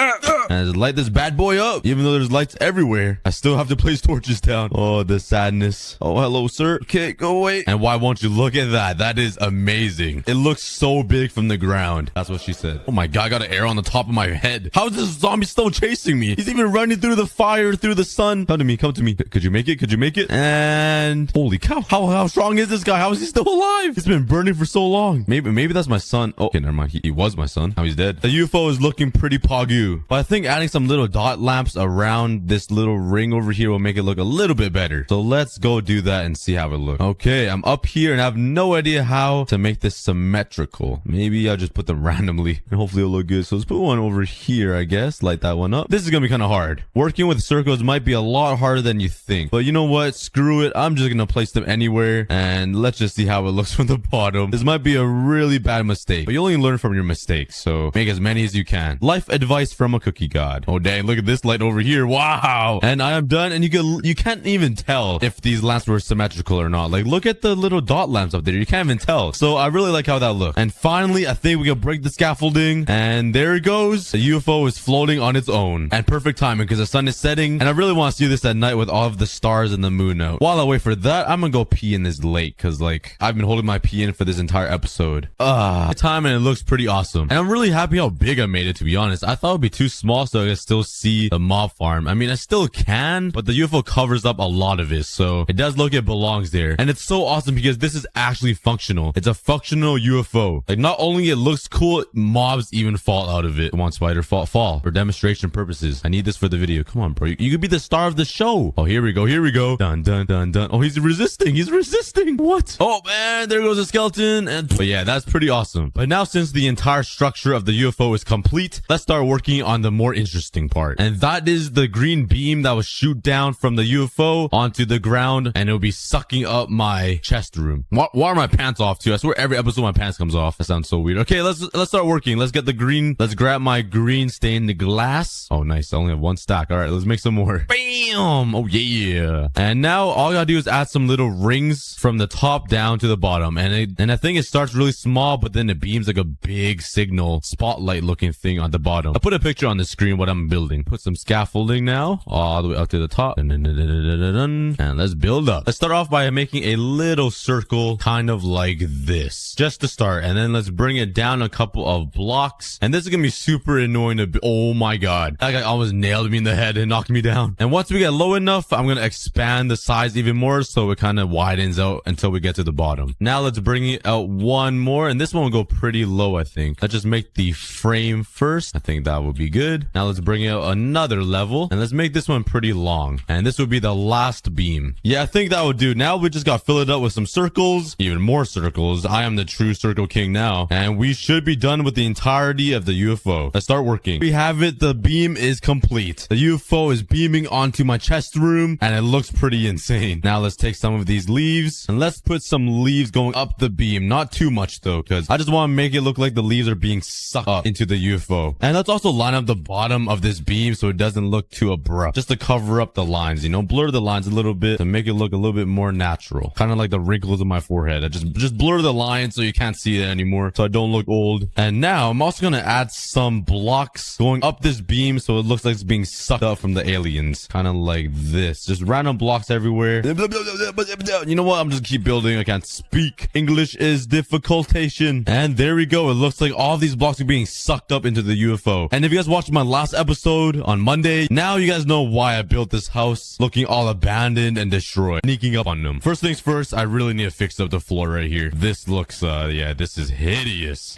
And light this bad boy up. Even though there's lights everywhere, I still have to place torches down. Oh, the sadness. Oh, hello, sir. Okay, go away. And why won't you look at that? That is amazing. It looks so big from the ground. That's what she said. Oh my God, I got an arrow on the top of my head. How is this zombie still chasing me? He's even running through the fire, through the sun. Come to me, come to me. Could you make it? Could you make it? And holy cow. How strong is this guy? How is he still alive? He's been burning for so long. Maybe that's my son. Oh, okay, never mind. He was my son. Now he's dead. The UFO is looking pretty pogu. But I think adding some little dot lamps around this little ring over here will make it look a little bit better. So let's go do that and see how it looks. Okay, I'm up here and I have no idea how to make this symmetrical. Maybe I'll just put them randomly and hopefully it'll look good. So let's put one over here, I guess. Light that one up. This is gonna be kind of hard. Working with circles might be a lot harder than you think. But you know what? Screw it. I'm just gonna place them anywhere and let's just see how it looks from the bottom. This might be a really bad mistake, but you only learn from your mistakes. So make as many as you can. Life advice from a cookie. aCookieGod. Oh dang, look at this light over here. Wow. And I am done, and you can't even tell if these lamps were symmetrical or not. Like, look at the little dot lamps up there. You can't even tell. So I really like how that looks. And finally, I think we can break the scaffolding, and there it goes. The UFO is floating on its own. And perfect timing because the sun is setting, and I really want to see this at night with all of the stars and the moon out. While I wait for that, I'm gonna go pee in this lake because, like, I've been holding my pee in for this entire episode. Time, and it looks pretty awesome. And I'm really happy how big I made it, to be honest. I thought it would be too small so I could still see the mob farm. I mean, I still can, but the UFO covers up a lot of it, so it does look like it belongs there. And it's so awesome because this is actually functional. It's a functional UFO. Like, not only it looks cool, mobs even fall out of it. Come on, spider, fall for demonstration purposes. I need this for the video. Come on, bro. You could be the star of the show. Oh, here we go. Here we go. Dun, dun, dun, dun. Oh, he's resisting. He's resisting. What? Oh, man, there goes a skeleton. But yeah, that's pretty awesome. But now, since the entire structure of the UFO is complete, let's start working on the more interesting part. And that is the green beam that will shoot down from the UFO onto the ground, and it'll be sucking up my chest room. Why are my pants off too? I swear every episode my pants comes off. That sounds so weird. Okay, let's start working. Let's get the green. Let's grab my green stained glass. Oh, nice. I only have one stack. All right, let's make some more. Bam! Oh yeah. And now all I gotta do is add some little rings from the top down to the bottom. And I think it starts really small, but then it beams like a big signal spotlight looking thing on the bottom. I'll put a picture on the screen what I'm building. Put some scaffolding now all the way up to the top. And let's build up. Let's start off by making a little circle kind of like this just to start. And then let's bring it down a couple of blocks. And this is gonna be super annoying to oh my god. That guy almost nailed me in the head and knocked me down. And once we get low enough, I'm gonna expand the size even more so it kind of widens out until we get to the bottom. Now let's bring it out one more, and this one will go pretty low, I think. Let's just make the frame first. I think that would be good. Now let's bring out another level, and let's make this one pretty long. And this would be the last beam. Yeah, I think that would do. Now we just got to fill it up with some circles, even more circles. I am the true circle king now, and we should be done with the entirety of the UFO. Let's start working. We have it. The beam is complete. The UFO is beaming onto my chest room, and it looks pretty insane. Now let's take some of these leaves, and let's put some leaves going up the beam. Not too much though, because I just want to make it look like the leaves are being sucked up into the UFO. And let's also line up the bottom of this beam so it doesn't look too abrupt, just to cover up the lines, you know, blur the lines a little bit to make it look a little bit more natural, kind of like the wrinkles in my forehead. I just blur the lines so you can't see it anymore, so I don't look old. And now I'm also gonna add some blocks going up this beam so it looks like it's being sucked up from the aliens, kind of like this. Just random blocks everywhere. You know what? I'm just keep building. I can't speak. English is difficultation. And there we go. It looks like all these blocks are being sucked up into the UFO. And if you guys watched my last episode on Monday, now you guys know why I built this house looking all abandoned and destroyed, sneaking up on them. First things first, I really need to fix up the floor right here. This looks, yeah, this is hideous.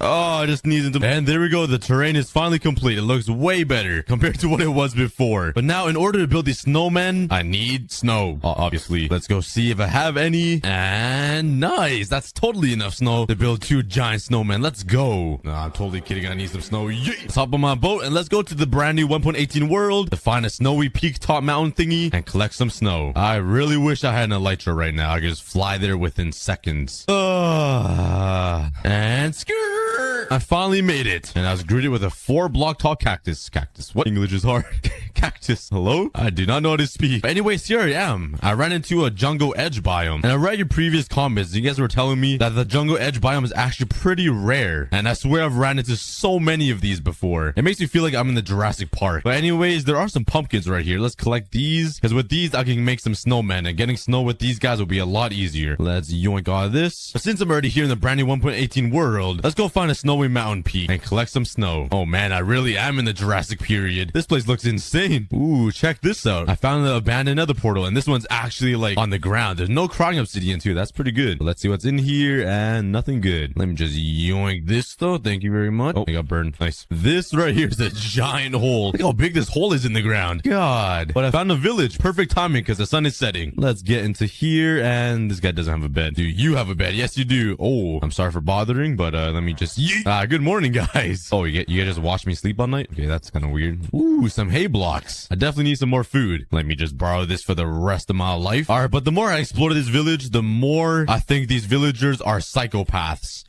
I just need to. And there we go. The terrain is finally complete. It looks way better compared to what it was before. But now, in order to build these snowmen, I need snow. Obviously, let's go see if I have any. And nice. That's totally enough snow to build 2 giant snowmen. Let's go. Nah, I'm totally kidding. I need some snow. Yay! Let's hop on my boat and let's go to the brand new 1.18 world to find a snowy peak top mountain thingy and collect some snow. I really wish I had an elytra right now. I could just fly there within seconds. And skirt! I finally made it. And I was greeted with a 4-block tall cactus. Cactus. What? English is hard. Cactus. Hello? I do not know how to speak. But anyways, here I am. I ran into a jungle edge biome. And I read your previous comments. You guys were telling me that the jungle edge biome is actually pretty rare. And I swear I've ran into so many of these before. It makes me feel like I'm in the Jurassic Park. But anyways, there are some pumpkins right here. Let's collect these. Because with these, I can make some snowmen. And getting snow with these guys will be a lot easier. Let's yoink all of this. But since I'm already here in the brand new 1.18 world, let's go find a snowy mountain peak and collect some snow. Oh man, I really am in the Jurassic period. This place looks insane. Ooh, check this out. I found the abandoned nether portal, and this one's actually like on the ground. There's no crying obsidian too. That's pretty good. Let's see what's in here, and nothing good. Let me just yoink this though. Thank you very much. Oh, I got burned. Nice. This right here is a giant hole. Look how big this hole is in the ground. God. But I found a village. Perfect timing because the sun is setting. Let's get into here, and this guy doesn't have a bed. Do you have a bed? Yes, you do. Oh, I'm sorry for bothering, but let me just yeet. Good morning, guys. Oh, you guys just watch me sleep all night? Okay, that's kind of weird. Ooh, some hay blocks. I definitely need some more food. Let me just borrow this for the rest of my life. All right, but the more I explore this village, the more I think these villagers are psychopaths.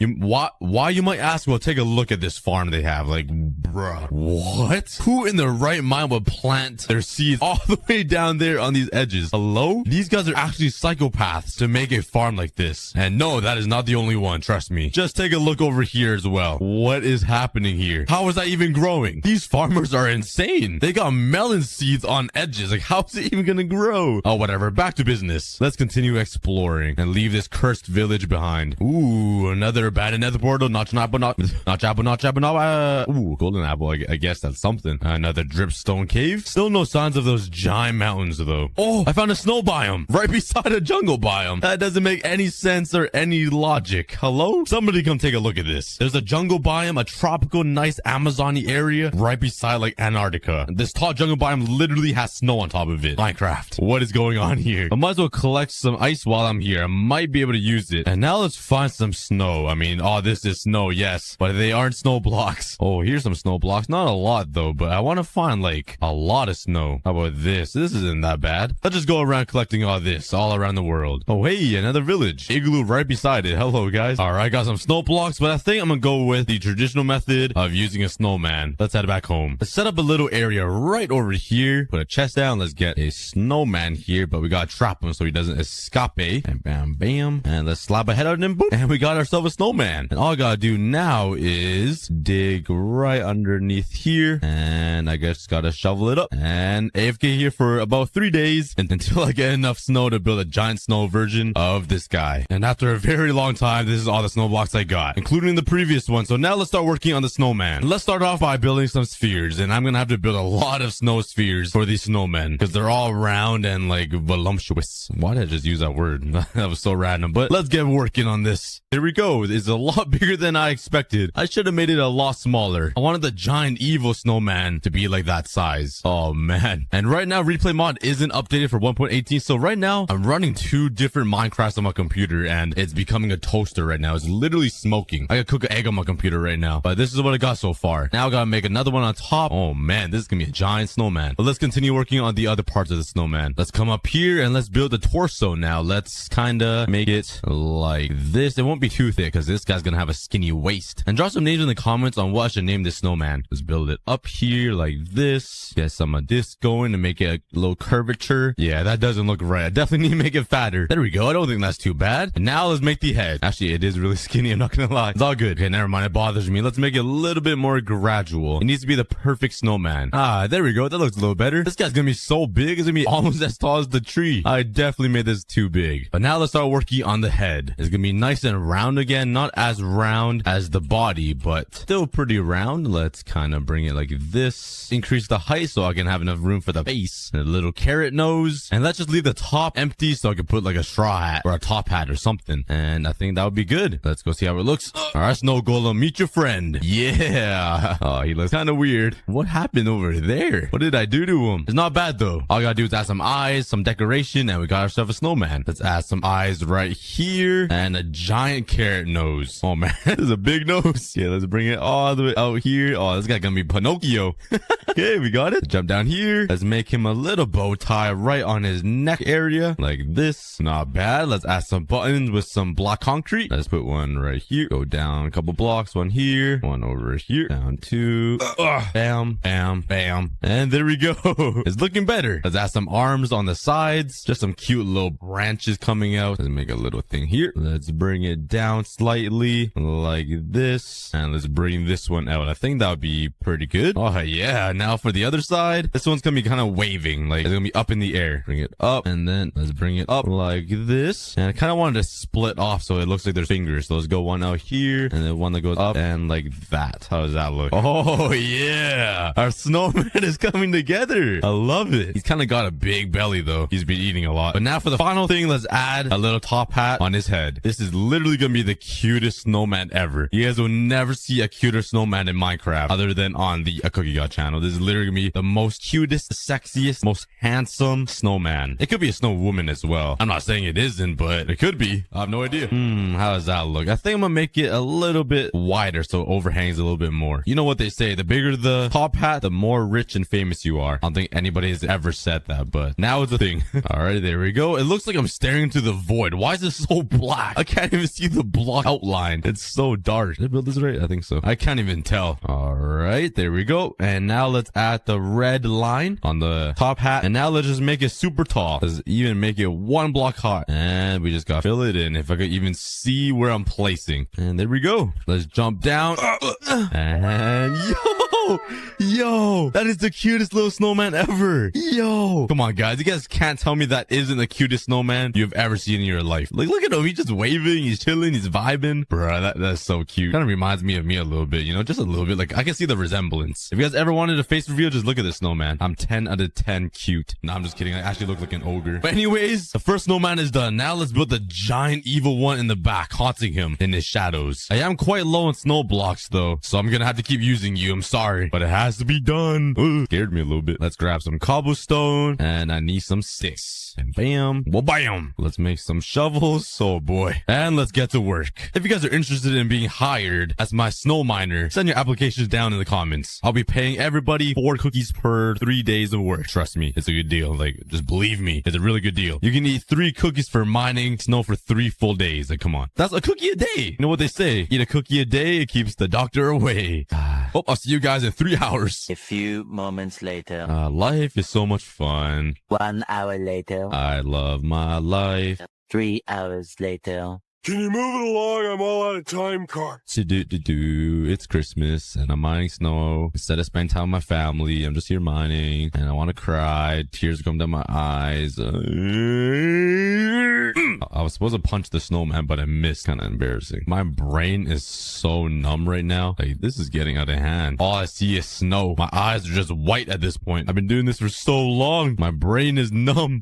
Why you might ask? Well, take a look at this farm they have. Like, bruh, what? Who in their right mind would plant their seeds all the way down there on these edges? Hello? These guys are actually psychopaths to make a farm like this. And no, that is not the only one. Trust me. Just take a look over here as well. What is happening here? How is that even growing? These farmers are insane. They got melon seeds on edges. Like, how is it even gonna grow? Oh, whatever. Back to business. Let's continue exploring and leave this cursed village behind. Ooh, another abandoned nether portal. Ooh, golden apple. I guess that's something. Another dripstone cave. Still no signs of those giant mountains though. Oh, I found a snow biome right beside a jungle biome. That doesn't make any sense or any logic. Hello? Somebody come take a look at this. There's a jungle biome, a tropical, nice Amazon-y area right beside like Antarctica. This tall jungle biome literally has snow on top of it. Minecraft. What is going on here? I might as well collect some ice while I'm here. I might be able to use it. And now let's find some snow. I mean, oh, this is snow, yes, but they aren't snow blocks. Oh, here's some snow blocks. Not a lot though, but I want to find like a lot of snow. How about this? This isn't that bad. Let's just go around collecting all this all around the world. Oh, hey, another village. Igloo right beside it. Hello, guys. All right, got some snow blocks, but I think I'm gonna go with the traditional method of using a snowman. Let's head back home. Let's set up a little area right over here. Put a chest down. Let's get a snowman here, but we gotta trap him so he doesn't escape. And bam, bam. And let's slap a head on him. Boop. And we got ourselves a snowman. And all I gotta do now is dig right underneath here. And I guess gotta shovel it up. And AFK here for about 3 days until I get enough snow to build a giant snow version of this guy. And after a very long time, this is all the snow blocks I got, including the previous one. So now let's start working on the snowman. Let's start off by building some spheres. And I'm gonna have to build a lot of snow spheres for these snowmen because they're all round and like voluptuous. Why did I just use that word? That was so random, but let's get working on this. Here we go. It's a lot bigger than I expected. I should have made it a lot smaller. I wanted the giant evil snowman to be like that size. Oh man. And right now replay mod isn't updated for 1.18. So right now I'm running 2 different Minecrafts on my computer and it's becoming a toaster right now. It's literally smoking. I could cook an egg on my computer right now, but this is what I got so far. Now I gotta make another one on top. Oh man, this is gonna be a giant snowman. But let's continue working on the other parts of the snowman. Let's come up here and let's build the torso now. Let's kind of make it like this. It won't be too thick because this guy's gonna have a skinny waist. And drop some names in the comments on what I should name this snowman. Let's build it up here like this. Get some of this going to make it a little curvature. Yeah, that doesn't look right. I definitely need to make it fatter. There we go. I don't think that's too bad. And now let's make the head. Actually, it is really skinny. I'm not gonna lie. It's all good. Okay, never mind. It bothers me. Let's make it a little bit more gradual. It needs to be the perfect snowman. There we go. That looks a little better. This guy's gonna be so big. It's gonna be almost as tall as the tree. I definitely made this too big. But now let's start working on the head. It's gonna be nice and round again. Not as round as the body, but still pretty round. Let's kind of bring it like this. Increase the height so I can have enough room for the face. And a little carrot nose. And let's just leave the top empty so I can put like a straw hat or a top hat or something. And I think that would be good. Let's go see how it looks. All right, Snow Golem, meet your friend. Yeah. Oh, he looks kind of weird. What happened over there? What did I do to him? It's not bad though. All I gotta do is add some eyes, some decoration, and we got ourselves a snowman. Let's add some eyes right here and a giant carrot nose. Oh man, this is a big nose. Yeah, let's bring it all the way out here. Oh, this guy gonna be Pinocchio. Okay, we got it. Jump down here. Let's make him a little bow tie right on his neck area like this. Not bad. Let's add some buttons with some block concrete. Let's put one right here. Go down a couple blocks. One here. One over here. Down 2. Bam, bam, bam. And there we go. It's looking better. Let's add some arms on the sides. Just some cute little branches coming out. Let's make a little thing here. Let's bring it down slightly like this. And let's bring this one out. I think that would be pretty good. Oh yeah. Now for the other side, this one's gonna be kind of waving. Like it's gonna be up in the air. Bring it up and then let's bring it up like this. And I kind of wanted to split off so it looks like there's fingers. So let's go one out here and then one that goes up and like that. How does that look? Oh yeah. Our snowman is coming together. I love it. He's kind of got a big belly though. He's been eating a lot. But now for the final thing, let's add a little top hat on his head. This is literally gonna be the cutest snowman ever. You guys will never see a cuter snowman in Minecraft other than on the aCookieGod channel. This is literally gonna be the most cutest, sexiest, most handsome snowman. It could be a snow woman as well. I'm not saying it isn't, but it could be. I have no idea. How does that look? I think I'm gonna make it a little bit bit wider so it overhangs a little bit more. You know what they say, the bigger the top hat, the more rich and famous you are. I don't think anybody has ever said that, but now it's a thing. All right, there we go. It looks like I'm staring into the void. Why is it so black? I can't even see the block outline. It's so dark. Did I build this right? I think so. I can't even tell. All right, there we go. And now let's add the red line on the top hat. And now let's just make it super tall. Let's even make it 1 block high. And we just gotta fill it in if I could even see where I'm placing. And there we go. Let's jump down. And yo, that is the cutest little snowman ever. Yo, come on guys, you guys can't tell me that isn't the cutest snowman you've ever seen in your life. Like, look at him, he's just waving, he's chilling, he's vibing. Bruh, that's so cute. Kind of reminds me of me a little bit, you know, just a little bit. Like, I can see the resemblance. If you guys ever wanted a face reveal, just look at this snowman. I'm 10 out of 10 cute. No, I'm just kidding, I actually look like an ogre. But anyways, the first snowman is done. Now let's build the giant evil one in the back, haunting him in his shadows. I am quite low on snow blocks though, so I'm gonna have to keep using you. I'm sorry, but it has to be done. Scared me a little bit. Let's grab some cobblestone, and I need some sticks. And bam, well, bam. Let's make some shovels. Oh boy. And let's get to work. If you guys are interested in being hired as my snow miner, send your applications down in the comments. I'll be paying everybody 4 cookies per 3 days of work. Trust me, it's a good deal. Like, just believe me, it's a really good deal. You can eat 3 cookies for mining snow for 3 full days. Like, come on. That's a cookie a day. You know what they say? Eat a cookie a day, it keeps the doctor away. Oh, I'll see you guys in 3 hours. A few moments later. Life is so much fun. 1 hour later. I love my life. 3 hours later. Can you move it along? I'm all out of time cards. It's Christmas and I'm mining snow. Instead of spending time with my family, I'm just here mining and I want to cry. Tears come down my eyes. I was supposed to punch the snowman, but I missed. Kind of embarrassing. My brain is so numb right now. Like, this is getting out of hand. All I see is snow. My eyes are just white at this point. I've been doing this for so long. My brain is numb.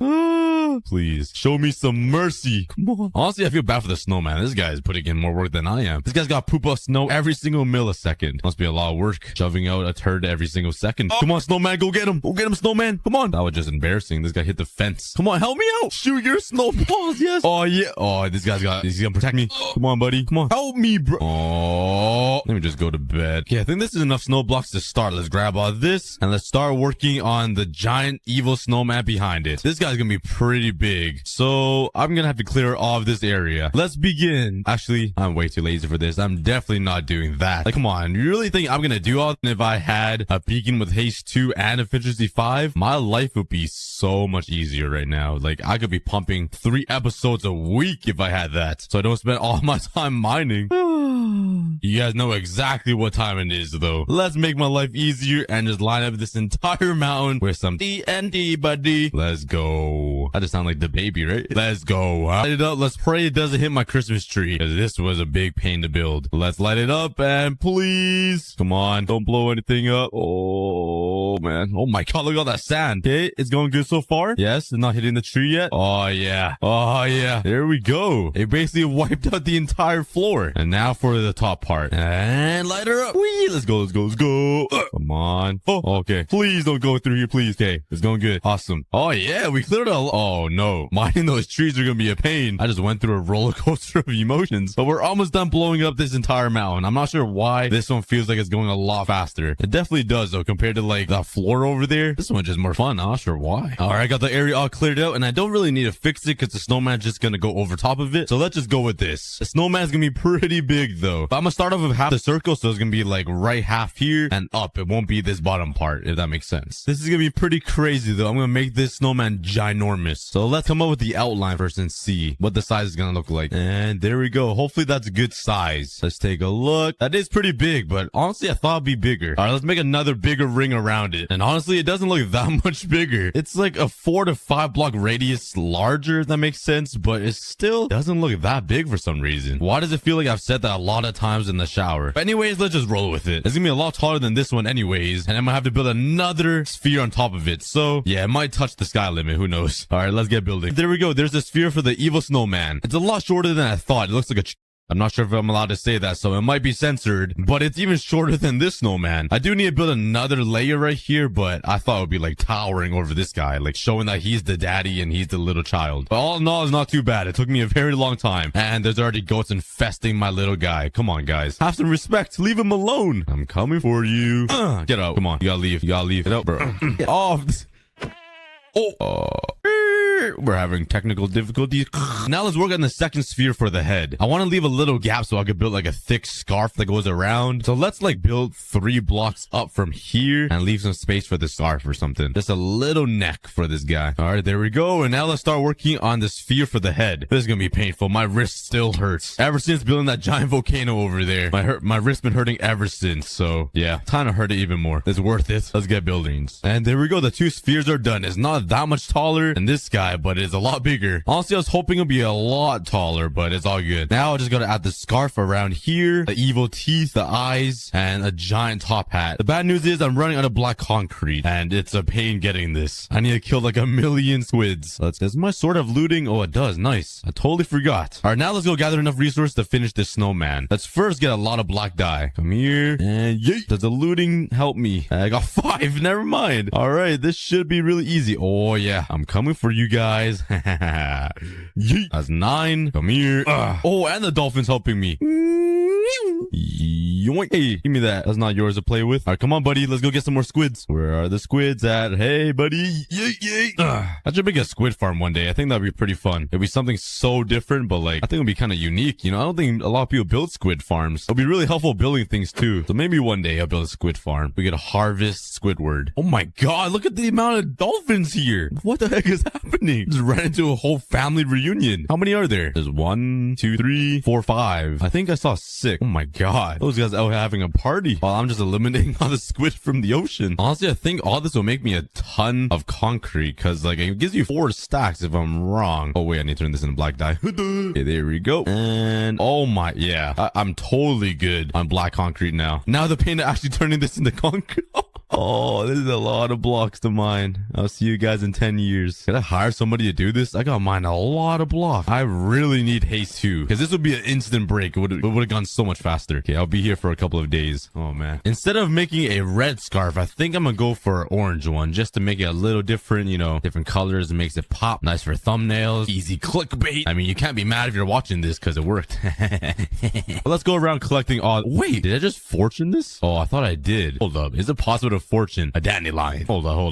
Please show me some mercy. Come on. Honestly, I feel bad for the snowman. This guy is putting in more work than I am. This guy's got to poop out snow every single millisecond. Must be a lot of work shoving out a turd every single second. Come on, snowman, go get him. Go get him, snowman. Come on. That was just embarrassing. This guy hit the fence. Come on, help me out. Shoot your snowballs. Yes. Oh yeah. Oh, he's gonna protect me. Come on, buddy. Come on. Help me, bro. Oh, let me just go to bed. Okay, I think this is enough snow blocks to start. Let's grab all this and let's start working on the giant evil snowman behind it. This guy's gonna be pretty big, so I'm gonna have to clear all of this area. Let's begin. Actually, I'm way too lazy for this. I'm definitely not doing that. Like, come on, you really think I'm gonna do all that? If I had a beacon with haste 2 and efficiency 5, my life would be so much easier right now. Like, I could be pumping 3 episodes a week if I had that, so I don't spend all my time mining. You guys know exactly what time it is though. Let's make my life easier and just line up this entire mountain with some TNT, buddy. Let's go. I just sound like the baby, right? Let's go. Light it up. Let's pray it doesn't hit my Christmas tree, because this was a big pain to build. Let's light it up, and please, come on, don't blow anything up. Oh man. Oh my god, look at all that sand. Okay, it's going good so far. Yes, it's not hitting the tree yet. Oh yeah. Oh yeah. There we go. It basically wiped out the entire floor. And now for the top part. And light her up. Whee! Let's go, let's go, let's go. Come on. Oh, okay. Please don't go through here, please. Okay, it's going good. Awesome. Oh yeah, we cleared a... Oh no. Mining those trees are gonna be a pain. I just went through a roller coaster of emotions. But we're almost done blowing up this entire mountain. I'm not sure why this one feels like it's going a lot faster. It definitely does though, compared to like the floor over there. This one's just more fun. I'm not sure why. Alright, I got the area all cleared out, and I don't really need to fix it because the snowman's just gonna go over top of it. So let's just go with this. The snowman's gonna be pretty big though. But I'm gonna start off with half the circle, so it's gonna be like right half here and up. It won't be this bottom part, if that makes sense. This is gonna be pretty crazy though. I'm gonna make this snowman ginormous. So let's come up with the outline first and see what the size is gonna look like. And there we go. Hopefully that's a good size. Let's take a look. That is pretty big, but honestly I thought it'd be bigger. All right, let's make another bigger ring around it. And honestly, it doesn't look that much bigger. It's like a 4 to 5 block radius larger, if that makes sense, but it still doesn't look that big for some reason. Why does it feel like I've said that a lot of times in the shower? But anyways, let's just roll with it. It's gonna be a lot taller than this one anyways, and I'm gonna have to build another sphere on top of it. So yeah, it might touch the sky limit, who knows. All right, let's get building. There we go. There's a sphere for the evil snowman. It's a lot shorter than I thought. It looks like a I'm not sure if I'm allowed to say that, so it might be censored, but it's even shorter than this snowman. I do need to build another layer right here, but I thought it would be like towering over this guy, like showing that he's the daddy and he's the little child. But all in all, it's not too bad. It took me a very long time, and there's already goats infesting my little guy. Come on, guys. Have some respect. Leave him alone. I'm coming for you. Get out. Come on. You gotta leave. You gotta leave. Get out, bro. Get off. We're having technical difficulties. Now let's work on the second sphere for the head. I want to leave a little gap so I could build like a thick scarf that goes around. So let's like build 3 blocks up from here and leave some space for the scarf or something. Just a little neck for this guy. All right, there we go. And now let's start working on the sphere for the head. This is gonna be painful. My wrist still hurts. Ever since building that giant volcano over there, my wrist's been hurting ever since. So yeah, time to hurt it even more. It's worth it. Let's get buildings. And there we go. The 2 spheres are done. It's not that much taller than this guy, but it's a lot bigger. Honestly, I was hoping it'd be a lot taller, but it's all good. Now I just gotta add the scarf around here, the evil teeth, the eyes, and a giant top hat. The bad news is I'm running out of black concrete, and it's a pain getting this. I need to kill like 1,000,000 squids. Does my sword have looting? Oh, it does. Nice. I totally forgot. All right, now let's go gather enough resources to finish this snowman. Let's first get a lot of black dye. Come here, and yeet. Does the looting help me? I got 5. Never mind. All right, this should be really easy. Oh yeah, I'm coming for you guys. Yeet. That's 9. Come here. Oh, and the dolphin's helping me. Yoink. Hey, give me that. That's not yours to play with. All right, come on, buddy. Let's go get some more squids. Where are the squids at? Hey, buddy. Yeet, yeet. I should make a squid farm one day. I think that'd be pretty fun. It'd be something so different, but like, I think it'd be kind of unique. You know, I don't think a lot of people build squid farms. It'll be really helpful building things too. So maybe one day I'll build a squid farm. We get a harvest Squidward. Oh my God, look at the amount of dolphins here. What the heck is happening? Just ran into a whole family reunion. How many are there? There's 1, 2, 3, 4, 5. I think I saw 6. Oh my God. Those guys out having a party while I'm just eliminating all the squid from the ocean. Honestly, I think all this will make me a ton of concrete because like it gives you 4 stacks if I'm wrong. Oh wait, I need to turn this into black dye. Okay, there we go. And oh my, yeah, I'm totally good on black concrete now. Now the pain of actually turning this into concrete. Oh, this is a lot of blocks to mine. I'll see you guys in 10 years. Can I hire somebody to do this? I got mine a lot of blocks. I really need haste too, because this would be an instant break. It would have gone so much faster. Okay, I'll be here for a couple of days. Oh man. Instead of making a red scarf, I think I'm gonna go for an orange one just to make it a little different, you know, different colors. It makes it pop. Nice for thumbnails. Easy clickbait. I mean, you can't be mad if you're watching this because it worked. But let's go around collecting all. Wait, did I just fortune this? Oh, I thought I did. Hold up. Is it possible to fortune a dandelion? Hold up.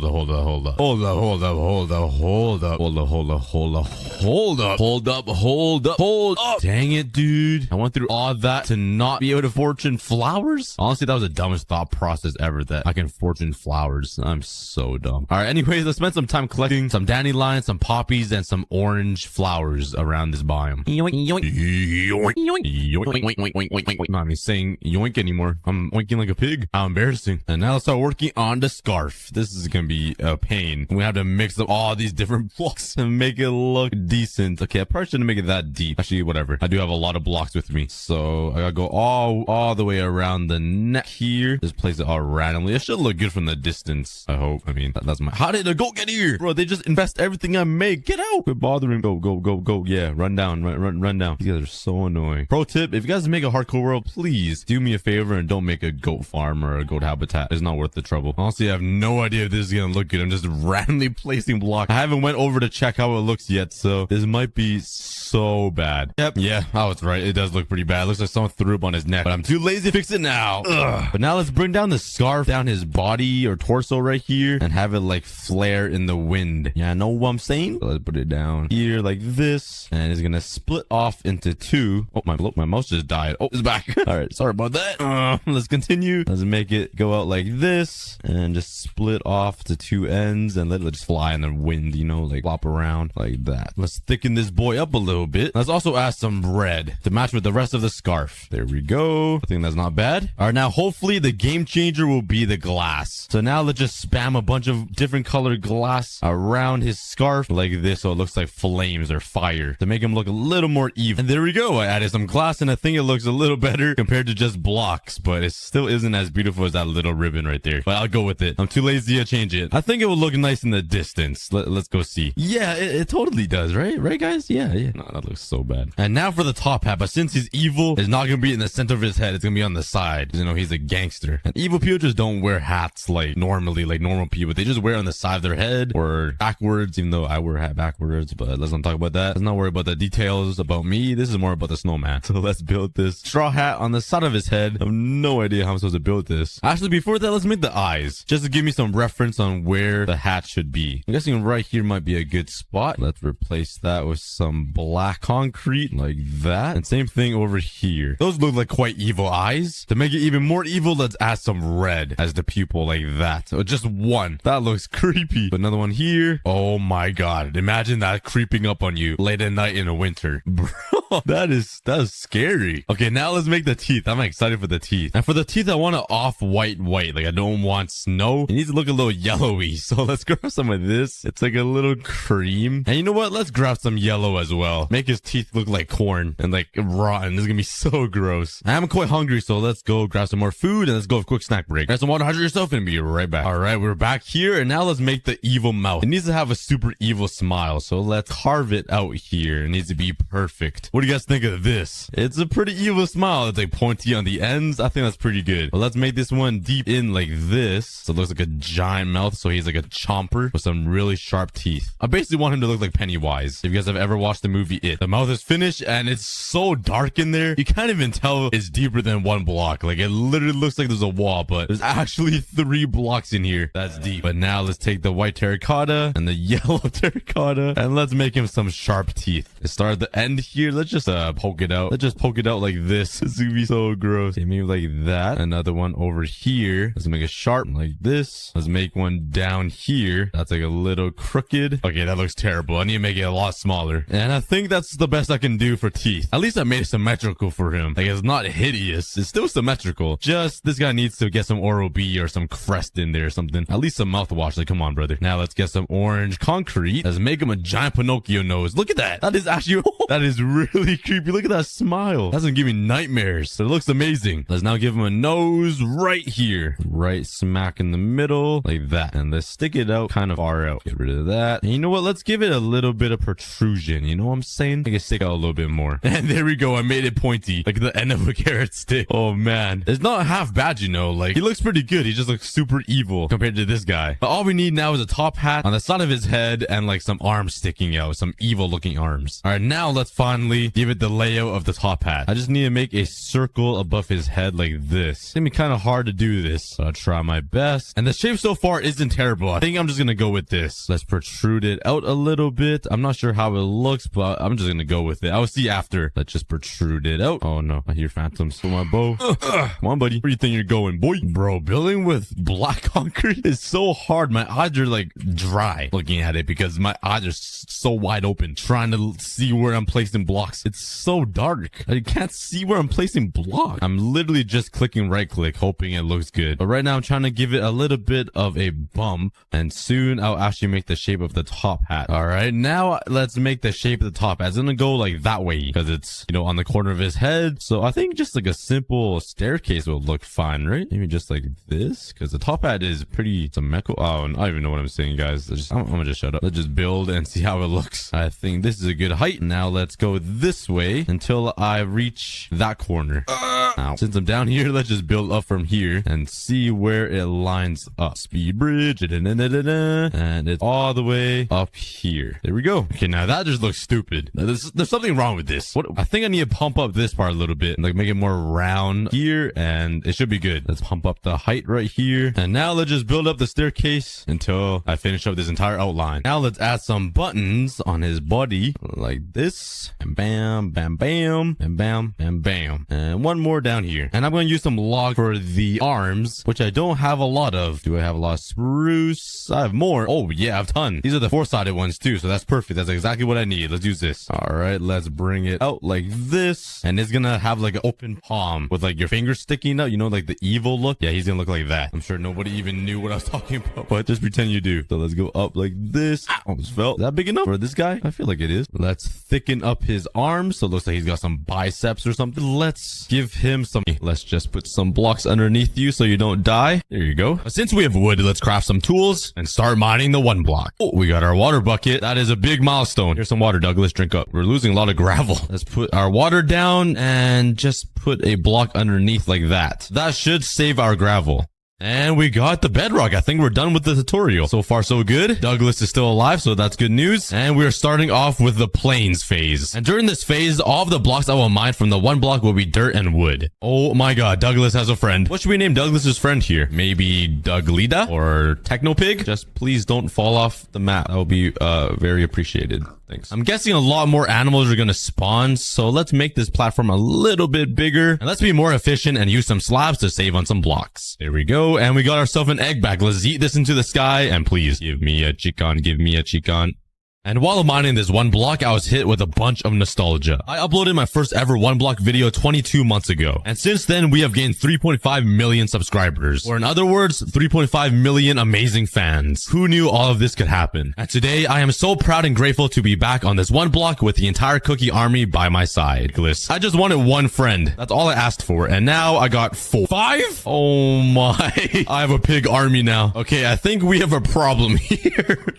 Dang it, dude. I went through all that to not be able to fortune flowers? Honestly, that was the dumbest thought process ever, that I can fortune flowers. I'm so dumb. All right, anyways, let's spend some time collecting some dandelions, some poppies, and some orange flowers around this biome. Yoink, yoink. Yoink, yoink. I'm not even saying yoink anymore. I'm oinking like a pig. How embarrassing. And now let's start working on the scarf. This is gonna be a pain. We have to mix up all these different blocks and make it look decent. Okay, I probably shouldn't make it that deep. Actually, whatever. I do have a lot of blocks with me, so I gotta go all the way around the neck here. Just place it all randomly. It should look good from the distance, I hope. I mean, that's my. How did the goat get here, bro? They just invest everything I make. Get out! Quit bothering. Go. Yeah, run down. Run down. These guys are so annoying. Pro tip: if you guys make a hardcore world, please do me a favor and don't make a goat farm or a goat habitat. It's not worth the trouble. Honestly, I have no idea if this is gonna look good. I'm just randomly placing blocks. I haven't went over to check how it looks yet, so this might be so bad. Yep. Yeah, I was right. It does look pretty bad. It looks like someone threw up on his neck, but I'm too lazy to fix it now. Ugh. But now let's bring down the scarf down his body or torso right here and have it like flare in the wind. Yeah, know what I'm saying? So let's put it down here like this, and it's gonna split off into 2. Oh, my mouse just died. Oh, it's back. All right, sorry about that. Let's continue. Let's make it go out like this and just split off to 2 ends and let it just fly in the wind, you know, like flop around like that. Let's thicken this boy up a little bit. Let's also add some red to match with the rest of the scarf. There we go. I think that's not bad. All right, now hopefully the game changer will be the glass. So now let's just spam a bunch of different colored glass around his scarf like this, so it looks like flames or fire to make him look a little more even. And there we go. I added some glass and I think it looks a little better compared to just blocks, but it still isn't as beautiful as that little ribbon right there. better, but I'll go with it. I'm too lazy to change it. I think it will look nice in the distance. Let's go see. Yeah, it totally does, right? Right, guys? Yeah. No, that looks so bad. And now for the top hat, but since he's evil, it's not gonna be in the center of his head. It's gonna be on the side. You know, he's a gangster. And evil people just don't wear hats like normally, like normal people. They just wear it on the side of their head or backwards, even though I wear a hat backwards, but let's not talk about that. Let's not worry about the details about me. This is more about the snowman. So let's build this straw hat on the side of his head. I have no idea how I'm supposed to build this. Actually, before that, let's make the eyes, just to give me some reference on where the hat should be. I'm guessing right here might be a good spot. Let's replace that with some black concrete like that. And same thing over here. Those look like quite evil eyes. To make it even more evil, let's add some red as the pupil like that. So just one. That looks creepy. But another one here. Oh my god. Imagine that creeping up on you late at night in the winter. Bro, that's scary. Okay, now let's make the teeth. I'm excited for the teeth. And for the teeth, I want it off-white. Like I don't want snow. It needs to look a little yellowy. So let's grab some of this. It's like a little cream. And you know what? Let's grab some yellow as well. Make his teeth look like corn and like rotten. This is gonna be so gross. I'm quite hungry, so let's go grab some more food and let's go for a quick snack break. Grab some water, hydrate yourself, and be right back. All right, we're back here, and now let's make the evil mouth. It needs to have a super evil smile, so let's carve it out here. It needs to be perfect. What do you guys think of this? It's a pretty evil smile. It's like pointy on the ends. I think that's pretty good. But let's make this one deep in like this, so it looks like a giant mouth, so he's like a chomper with some really sharp teeth. I basically want him to look like Pennywise. If you guys have ever watched the movie It, the mouth is finished, and it's so dark in there, you can't even tell it's deeper than one block. Like it literally looks like there's a wall, but there's actually 3 blocks in here. That's deep. But now let's take the white terracotta and the yellow terracotta, and let's make him some sharp teeth. Let's start at the end here. Let's just poke it out. Let's just poke it out like this. This is gonna be so gross. Okay, maybe like that. Another one over here. Let's make it sharp like this. Let's make one down here. That's like a little crooked. Okay, that looks terrible. I need to make it a lot smaller. And I think that's the best I can do for teeth. At least I made it symmetrical for him. Like it's not hideous. It's still symmetrical. Just this guy needs to get some Oral-B or some Crest in there or something. At least some mouthwash. Like, come on, brother. Now let's get some orange concrete. Let's make him a giant Pinocchio nose. Look at that. That is actually, that is really creepy. Look at that smile. That's gonna give me nightmares. It looks amazing. Let's now give him a nose right here. Right smack in the middle. Like that. And let's stick it out kind of far out. Get rid of that. And you know what? Let's give it a little bit of protrusion. You know what I'm saying? I can stick out a little bit more. And there we go. I made it pointy. Like the end of a carrot stick. Oh man. It's not half bad, you know. Like he looks pretty good. He just looks super evil compared to this guy. But all we need now is a top hat on the side of his head and like some arms sticking out. Some evil looking arms. All right, now let's finally give it the layout of the top hat. I just need to make a circle above his head like this. It's gonna be kind of hard to do this, so I'll try my best. And the shape so far isn't terrible. I think I'm just gonna go with this. Let's protrude it out a little bit. I'm not sure how it looks, but I'm just gonna go with it. I'll see after. Let's just protrude it out. Oh no, I hear phantoms for my bow. Come on, buddy. Where do you think you're going, boy? Bro, building with black concrete is so hard. My eyes are like dry looking at it because my eyes are so wide open trying to see where I'm placing blocks. It's so dark. I can't see where I'm placing blocks. I'm literally just clicking right click, hoping it looks good. But right now I'm trying to give it a little bit of a bump, and soon I'll actually make the shape of the top hat. All right, now let's make the shape of the top hat. It's gonna go like that way because it's, you know, on the corner of his head. So I think just like a simple staircase will look fine, right? Maybe just like this, because the top hat is pretty symmetrical. Oh, I don't even know what I'm saying, guys. I'm gonna just shut up. Let's just build and see how it looks. I think this is a good height. Now let's go this way until I reach that corner. Now, since I'm down here, let's just build up from here and see where it lines up. Speed bridge, and it's all the way up here. There we go. Okay, now that just looks stupid. There's something wrong with this. I think I need to pump up this part a little bit, like make it more round here, and it should be good. Let's pump up the height right here. And now let's just build up the staircase until I finish up this entire outline. Now let's add some buttons on his body like this. And bam, bam, bam, and bam, bam, bam. And one more down here. And I'm going to use some log for the arms, which I don't have a lot of. Do I have a lot of spruce? I have more. Oh yeah, I have a ton. These are the 4-sided ones too, so that's perfect. That's exactly what I need. Let's use this. All right, let's bring it out like this. And it's going to have like an open palm with like your fingers sticking out, you know, like the evil look. Yeah, he's going to look like that. I'm sure nobody even knew what I was talking about, but just pretend you do. So let's go up like this. Almost fell. Is that big enough for this guy? I feel like it is. Let's thicken up his arms so it looks like he's got some biceps or something. Let's give him him some. Let's just put some blocks underneath you so you don't die. There you go. But since we have wood, let's craft some tools and start mining the 1 block. Oh, we got our water bucket. That is a big milestone. Here's some water, Douglas. Drink up. We're losing a lot of gravel. Let's put our water down and just put a block underneath like that. That should save our gravel. And we got the bedrock. I think we're done with the tutorial. So far, so good. Douglas is still alive, so that's good news. And we're starting off with the plains phase. And during this phase, all of the blocks I will mine from the 1 block will be dirt and wood. Oh my god, Douglas has a friend. What should we name Douglas's friend here? Maybe Douglida or Technopig? Just please don't fall off the map. That would be very appreciated. Thanks. I'm guessing a lot more animals are going to spawn, so let's make this platform a little bit bigger. And let's be more efficient and use some slabs to save on some blocks. There we go. And we got ourselves an egg back. Let's eat this into the sky. And please give me a chicken. Give me a chicken. And while mining this 1 block, I was hit with a bunch of nostalgia. I uploaded my first ever 1 block video 22 months ago. And since then, we have gained 3.5 million subscribers. Or in other words, 3.5 million amazing fans. Who knew all of this could happen? And today, I am so proud and grateful to be back on this 1 block with the entire Cookie army by my side. I just wanted 1 friend. That's all I asked for. And now I got 4. 5? Oh my. I have a pig army now. Okay, I think we have a problem here.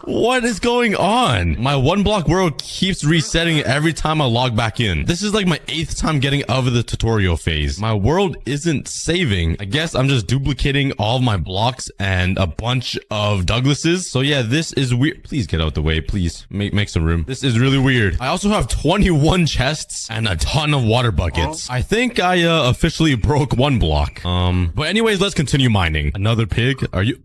What is going on? My 1 block world keeps resetting every time I log back in. This is like my 8th time getting out of the tutorial phase. My world isn't saving. I guess I'm just duplicating all of my blocks and a bunch of Douglas's. So yeah, this is weird. Please get out the way. Please make some room. This is really weird. I also have 21 chests and a ton of water buckets. I think I officially broke 1 block. But anyways, let's continue mining. Another pig? Are you...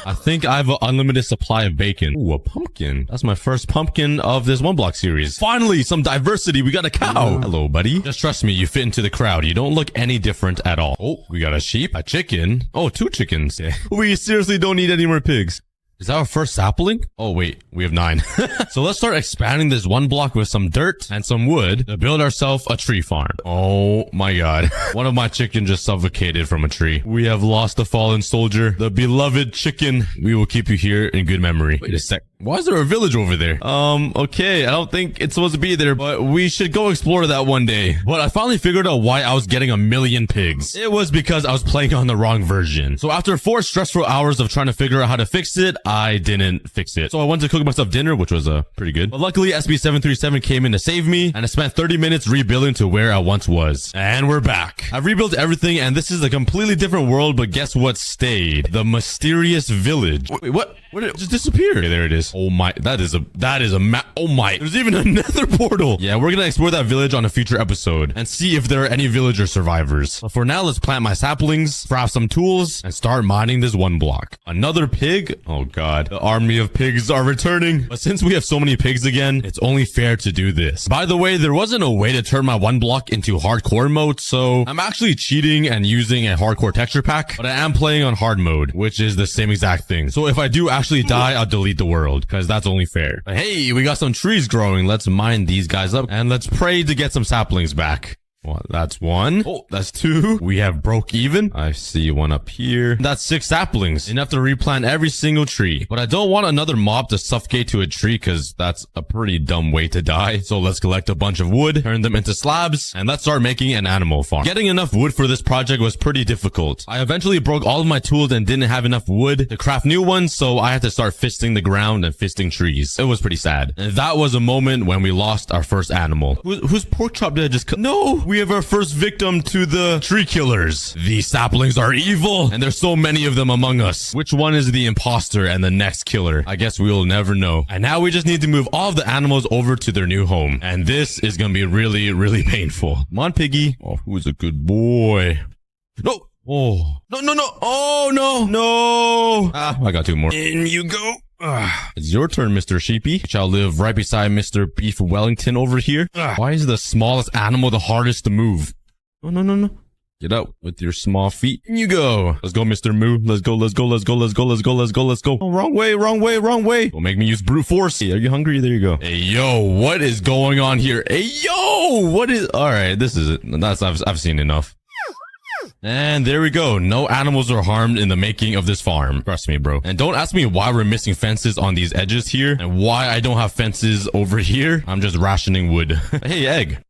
I think I have an unlimited supply of bacon. Ooh, a pumpkin. That's my first pumpkin of this 1 block series. Finally, some diversity. We got a cow. Hello, buddy. Just trust me, you fit into the crowd. You don't look any different at all. Oh, we got a sheep, a chicken. Oh, 2 chickens. We seriously don't need any more pigs. Is that our first sapling? Oh, wait, we have 9. So let's start expanding this 1 block with some dirt and some wood to build ourselves a tree farm. Oh my god. One of my chickens just suffocated from a tree. We have lost a fallen soldier, the beloved chicken. We will keep you here in good memory. Wait a sec. Why is there a village over there? Okay. I don't think it's supposed to be there, but we should go explore that one day. But I finally figured out why I was getting a million pigs. It was because I was playing on the wrong version. So after 4 stressful hours of trying to figure out how to fix it, I didn't fix it. So I went to cook myself dinner, which was pretty good. But luckily, SB737 came in to save me, and I spent 30 minutes rebuilding to where I once was. And we're back. I've rebuilt everything, and this is a completely different world, but guess what stayed? The mysterious village. Wait, what? Where did it just disappear? Okay, there it is. Oh my, that is a map. Oh my, there's even another portal. Yeah, we're gonna explore that village on a future episode and see if there are any villager survivors. But for now, let's plant my saplings, craft some tools, and start mining this 1 block. Another pig? Oh god, the army of pigs are returning. But since we have so many pigs again, it's only fair to do this. By the way, there wasn't a way to turn my 1 block into hardcore mode, so I'm actually cheating and using a hardcore texture pack, but I am playing on hard mode, which is the same exact thing. So if I do actually die, I'll delete the world, because that's only fair. But hey, we got some trees growing. Let's mine these guys up, and let's pray to get some saplings back. Well, that's 1. Oh, that's 2. We have broke even. I see 1 up here. That's 6 saplings. Enough to replant every single tree. But I don't want another mob to suffocate to a tree because that's a pretty dumb way to die. So let's collect a bunch of wood, turn them into slabs, and let's start making an animal farm. Getting enough wood for this project was pretty difficult. I eventually broke all of my tools and didn't have enough wood to craft new ones, so I had to start fisting the ground and fisting trees. It was pretty sad. And that was a moment when we lost our first animal. Whose pork chop did I just cut? No! We have our first victim to the tree killers. These saplings are evil, and there's so many of them among us. Which one is the imposter and the next killer? I guess we'll never know. And now we just need to move all of the animals over to their new home. And this is gonna be really, really painful. Come on, piggy. Oh, who's a good boy? No! Oh. No, no, no! Oh, no! No! Ah, I got 2 more. In you go! It's your turn, Mr. Sheepy. Shall live right beside Mr. Beef Wellington over here. Why is the smallest animal the hardest to move? No, no, no, no. Get out with your small feet. In you go. Let's go, Mr. Moo. Let's go, let's go, let's go, let's go, let's go, let's go, let's go. Oh, wrong way, wrong way, wrong way. Don't make me use brute force. Hey, are you hungry? There you go. Hey, yo, what is going on here? Hey, yo, what is... All right, this is it. I've seen enough. And there we go. No animals are harmed in the making of this farm. Trust me, bro. And don't ask me why we're missing fences on these edges here and why I don't have fences over here. I'm just rationing wood. Hey, egg.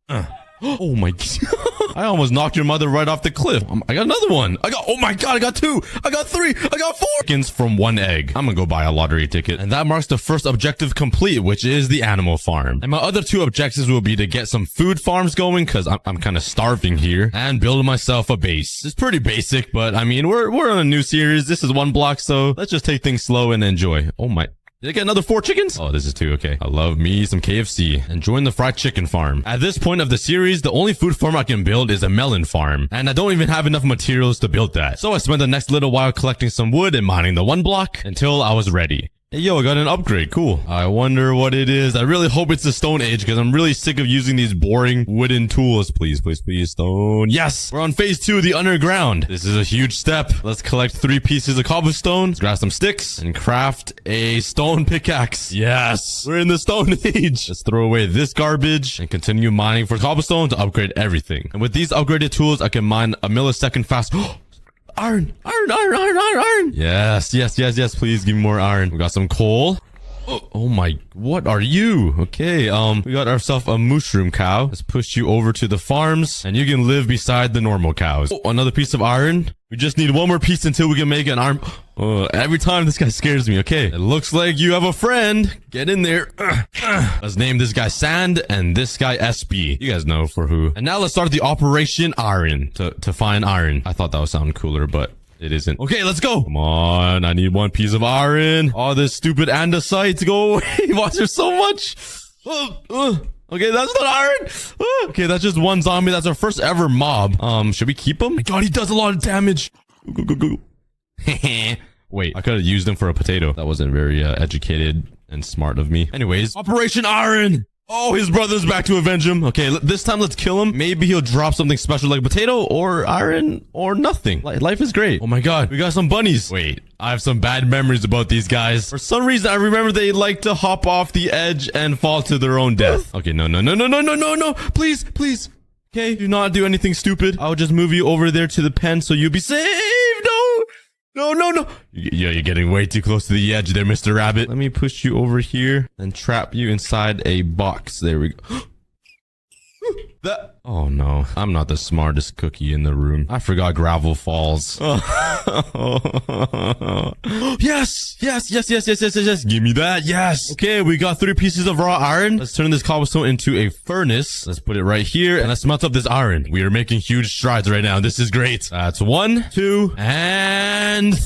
Oh my god. I almost knocked your mother right off the cliff. I got another one. Oh my god, I got 2. I got 3. I got 4 chickens from 1 egg. I'm gonna go buy a lottery ticket. And that marks the first objective complete, which is the animal farm. And my other 2 objectives will be to get some food farms going, because I'm kind of starving here, and build myself a base. It's pretty basic, but I mean, we're on a new series. This is 1 block, so let's just take things slow and enjoy. Oh my. Did I get another 4 chickens? Oh, this is 2. Okay. I love me some KFC. And join the fried chicken farm. At this point of the series, the only food farm I can build is a melon farm. And I don't even have enough materials to build that. So I spent the next little while collecting some wood and mining the 1 block until I was ready. Hey, yo, I got an upgrade. Cool. I wonder what it is. I really hope it's the Stone Age because I'm really sick of using these boring wooden tools. Please, please, please, stone. Yes! We're on phase 2, the underground. This is a huge step. Let's collect 3 pieces of cobblestone, grab some sticks, and craft a stone pickaxe. Yes! We're in the Stone Age. Let's throw away this garbage and continue mining for cobblestone to upgrade everything. And with these upgraded tools, I can mine a millisecond fast. Iron. Yes. Please give me more iron. We got some coal. Oh my, what are you? Okay, we got ourselves a mushroom cow. Let's push you over to the farms and you can live beside the normal cows. Oh, another piece of iron. We just need 1 more piece until we can make an iron. Every time this guy scares me. Okay, it looks like you have a friend. Get in there. Let's name this guy Sand and this guy SB. You guys know for who. And now let's start the Operation Iron to find iron. I thought that would sound cooler, but it isn't. Okay, let's go. Come on, I need 1 piece of iron. All this stupid andesite, go away. Why is there so much? Okay, that's not iron. Okay, that's just 1 zombie. That's our first ever mob. Should we keep him? My god, he does a lot of damage. Go. Wait, I could have used him for a potato. That wasn't very educated and smart of me. Anyways, Operation Iron. Oh, his brother's back to avenge him. Okay, this time let's kill him. Maybe he'll drop something special like a potato or iron or nothing. Life is great. Oh my god, we got some bunnies. Wait, I have some bad memories about these guys. For some reason, I remember they like to hop off the edge and fall to their own death. Okay, no. Please. Okay, do not do anything stupid. I'll just move you over there to the pen so you'll be safe. No. Yeah, you're getting way too close to the edge there, Mr. Rabbit. Let me push you over here and trap you inside a box. There we go. Oh no, I'm not the smartest cookie in the room. I forgot gravel falls. Yes. Give me that. Yes. Okay, we got 3 pieces of raw iron. Let's turn this cobblestone into a furnace. Let's put it right here and let's smelt up this iron. We are making huge strides right now. This is great. That's 1, 2, and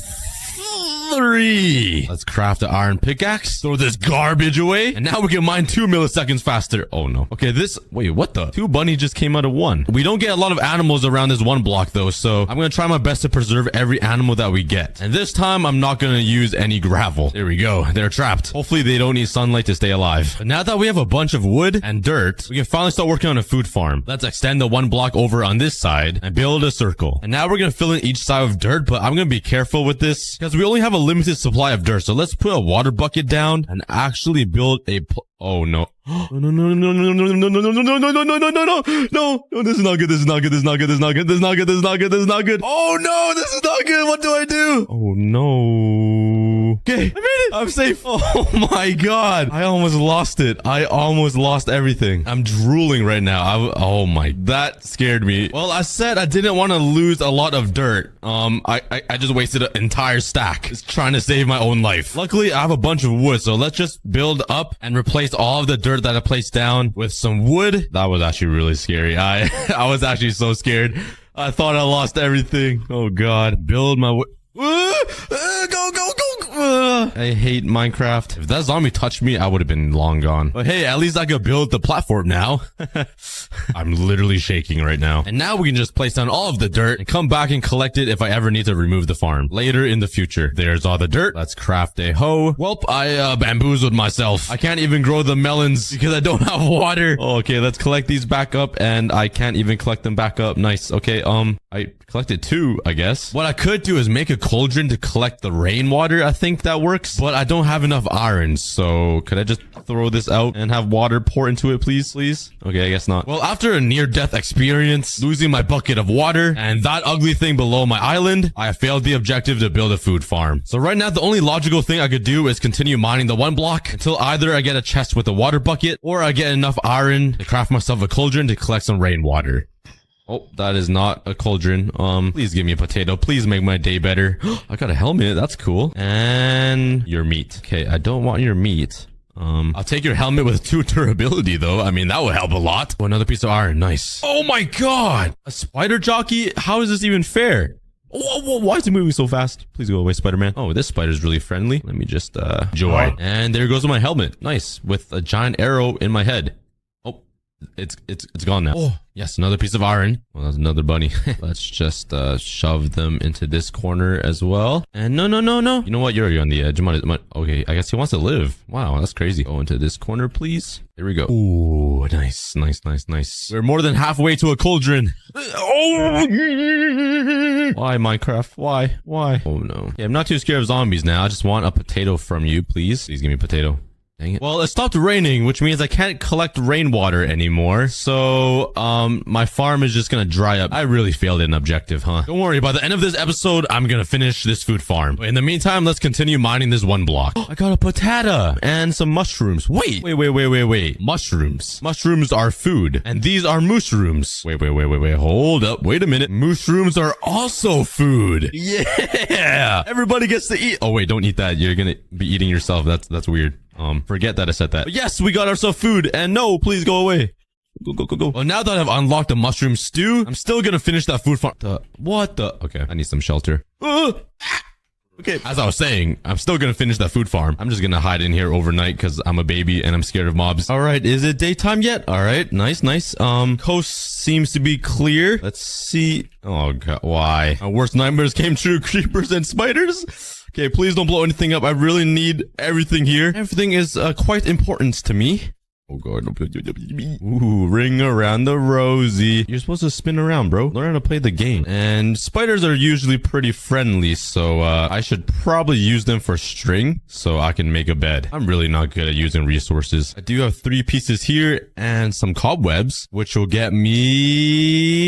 3. Let's craft an iron pickaxe. Throw this garbage away. And now we can mine 2 milliseconds faster. Oh no. Okay, wait, what the? 2 bunnies just came out of 1. We don't get a lot of animals around this 1 block though, so I'm gonna try my best to preserve every animal that we get. And this time, I'm not gonna use any gravel. There we go. They're trapped. Hopefully they don't need sunlight to stay alive. But now that we have a bunch of wood and dirt, we can finally start working on a food farm. Let's extend the 1 block over on this side and build a circle. And now we're gonna fill in each side with dirt, but I'm gonna be careful with this because we only have a limited supply of dirt. So let's put a water bucket down and actually build a oh no. No, this is not good. Oh no, this is not good. What do I do? Oh no. Okay, I made it. I'm safe. Oh my god. I almost lost it. I almost lost everything. I'm drooling right now. Oh my, that scared me. Well, I said I didn't want to lose a lot of dirt. I just wasted an entire stack just trying to save my own life. Luckily, I have a bunch of wood, so let's just build up and replace all of the dirt that I placed down with some wood. That was actually really scary. I was actually so scared. I thought I lost everything. Oh god. Build my wood. Go. I hate Minecraft. If that zombie touched me, I would have been long gone. But hey, at least I could build the platform now. I'm literally shaking right now. And now we can just place down all of the dirt and come back and collect it if I ever need to remove the farm later in the future. There's all the dirt. Let's craft a hoe. Welp, I bamboozled myself. I can't even grow the melons because I don't have water. Okay, let's collect these back up and I can't even collect them back up. Nice. Okay, I collected 2, I guess. What I could do is make a cauldron to collect the rainwater. I think that works. works, but I don't have enough iron. So could I just throw this out and have water pour into it, please? Please? Okay, I guess not. Well, after a near-death experience, losing my bucket of water, and that ugly thing below my island, I have failed the objective to build a food farm. So right now, the only logical thing I could do is continue mining the 1 block until either I get a chest with a water bucket or I get enough iron to craft myself a cauldron to collect some rainwater. Oh, that is not a cauldron. Please give me a potato. Please make my day better. I got a helmet. That's cool. And your meat. Okay, I don't want your meat. I'll take your helmet with 2 durability, though. I mean, that would help a lot. Oh, another piece of iron. Nice. Oh my god! A spider jockey? How is this even fair? Whoa, why is it moving so fast? Please go away, Spider-Man. Oh, this spider's really friendly. Let me just, joy. And there goes my helmet. Nice. With a giant arrow in my head. It's gone now. Oh, yes, another piece of iron. Well, that's another bunny. Let's just shove them into this corner as well. And no. You know what? You're on the edge. Okay, I guess he wants to live. Wow, that's crazy. Go into this corner, please. There we go. Ooh, nice. We're more than halfway to a cauldron. Oh! Why, Minecraft? Why? Oh, no. Yeah, I'm not too scared of zombies now. I just want a potato from you, please. Please give me a potato. Dang it. Well, it stopped raining, which means I can't collect rainwater anymore. So, my farm is just gonna dry up. I really failed an objective, huh? Don't worry, by the end of this episode, I'm gonna finish this food farm. In the meantime, let's continue mining this 1 block. I got a potato and some mushrooms. Wait. Mushrooms. Mushrooms are food, and these are mushrooms. Wait. Hold up. Wait a minute. Mushrooms are also food. Yeah! Everybody gets to eat. Oh, wait, don't eat that. You're gonna be eating yourself. That's weird. Forget that I said that. But yes, we got ourselves food, and no, please go away. Go. Well, now that I've unlocked the mushroom stew, I'm still gonna finish that food farm. Okay, I need some shelter. Okay, as I was saying, I'm still gonna finish that food farm. I'm just gonna hide in here overnight because I'm a baby and I'm scared of mobs. All right, is it daytime yet? All right, nice. Coast seems to be clear. Let's see. Oh god, why? My worst nightmares came true. Creepers and spiders. Okay, please don't blow anything up. I really need everything here. Everything is quite important to me. Oh god. Ooh, ring around the rosy. You're supposed to spin around, bro. Learn how to play the game. And spiders are usually pretty friendly, so I should probably use them for string so I can make a bed. I'm really not good at using resources. I do have 3 pieces here and some cobwebs, which will get me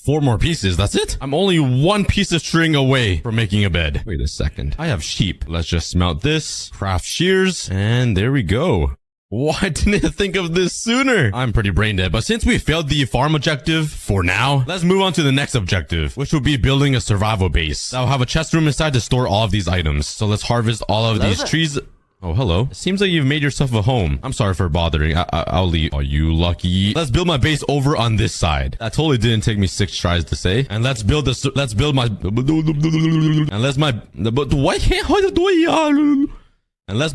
4 more pieces. That's it. I'm only 1 piece of string away from making a bed. Wait a second. I have sheep. Let's just smelt this, craft shears, and there we go. Why didn't I think of this sooner? I'm pretty brain dead, but since we failed the farm objective for now, let's move on to the next objective, which will be building a survival base. I'll have a chest room inside to store all of these items. So let's harvest all of these trees. Oh, hello. It seems like you've made yourself a home. I'm sorry for bothering. I'll leave. Are you lucky? Let's build my base over on this side. That totally didn't take me 6 tries to say. And let's build my, why can't I do it? And let's,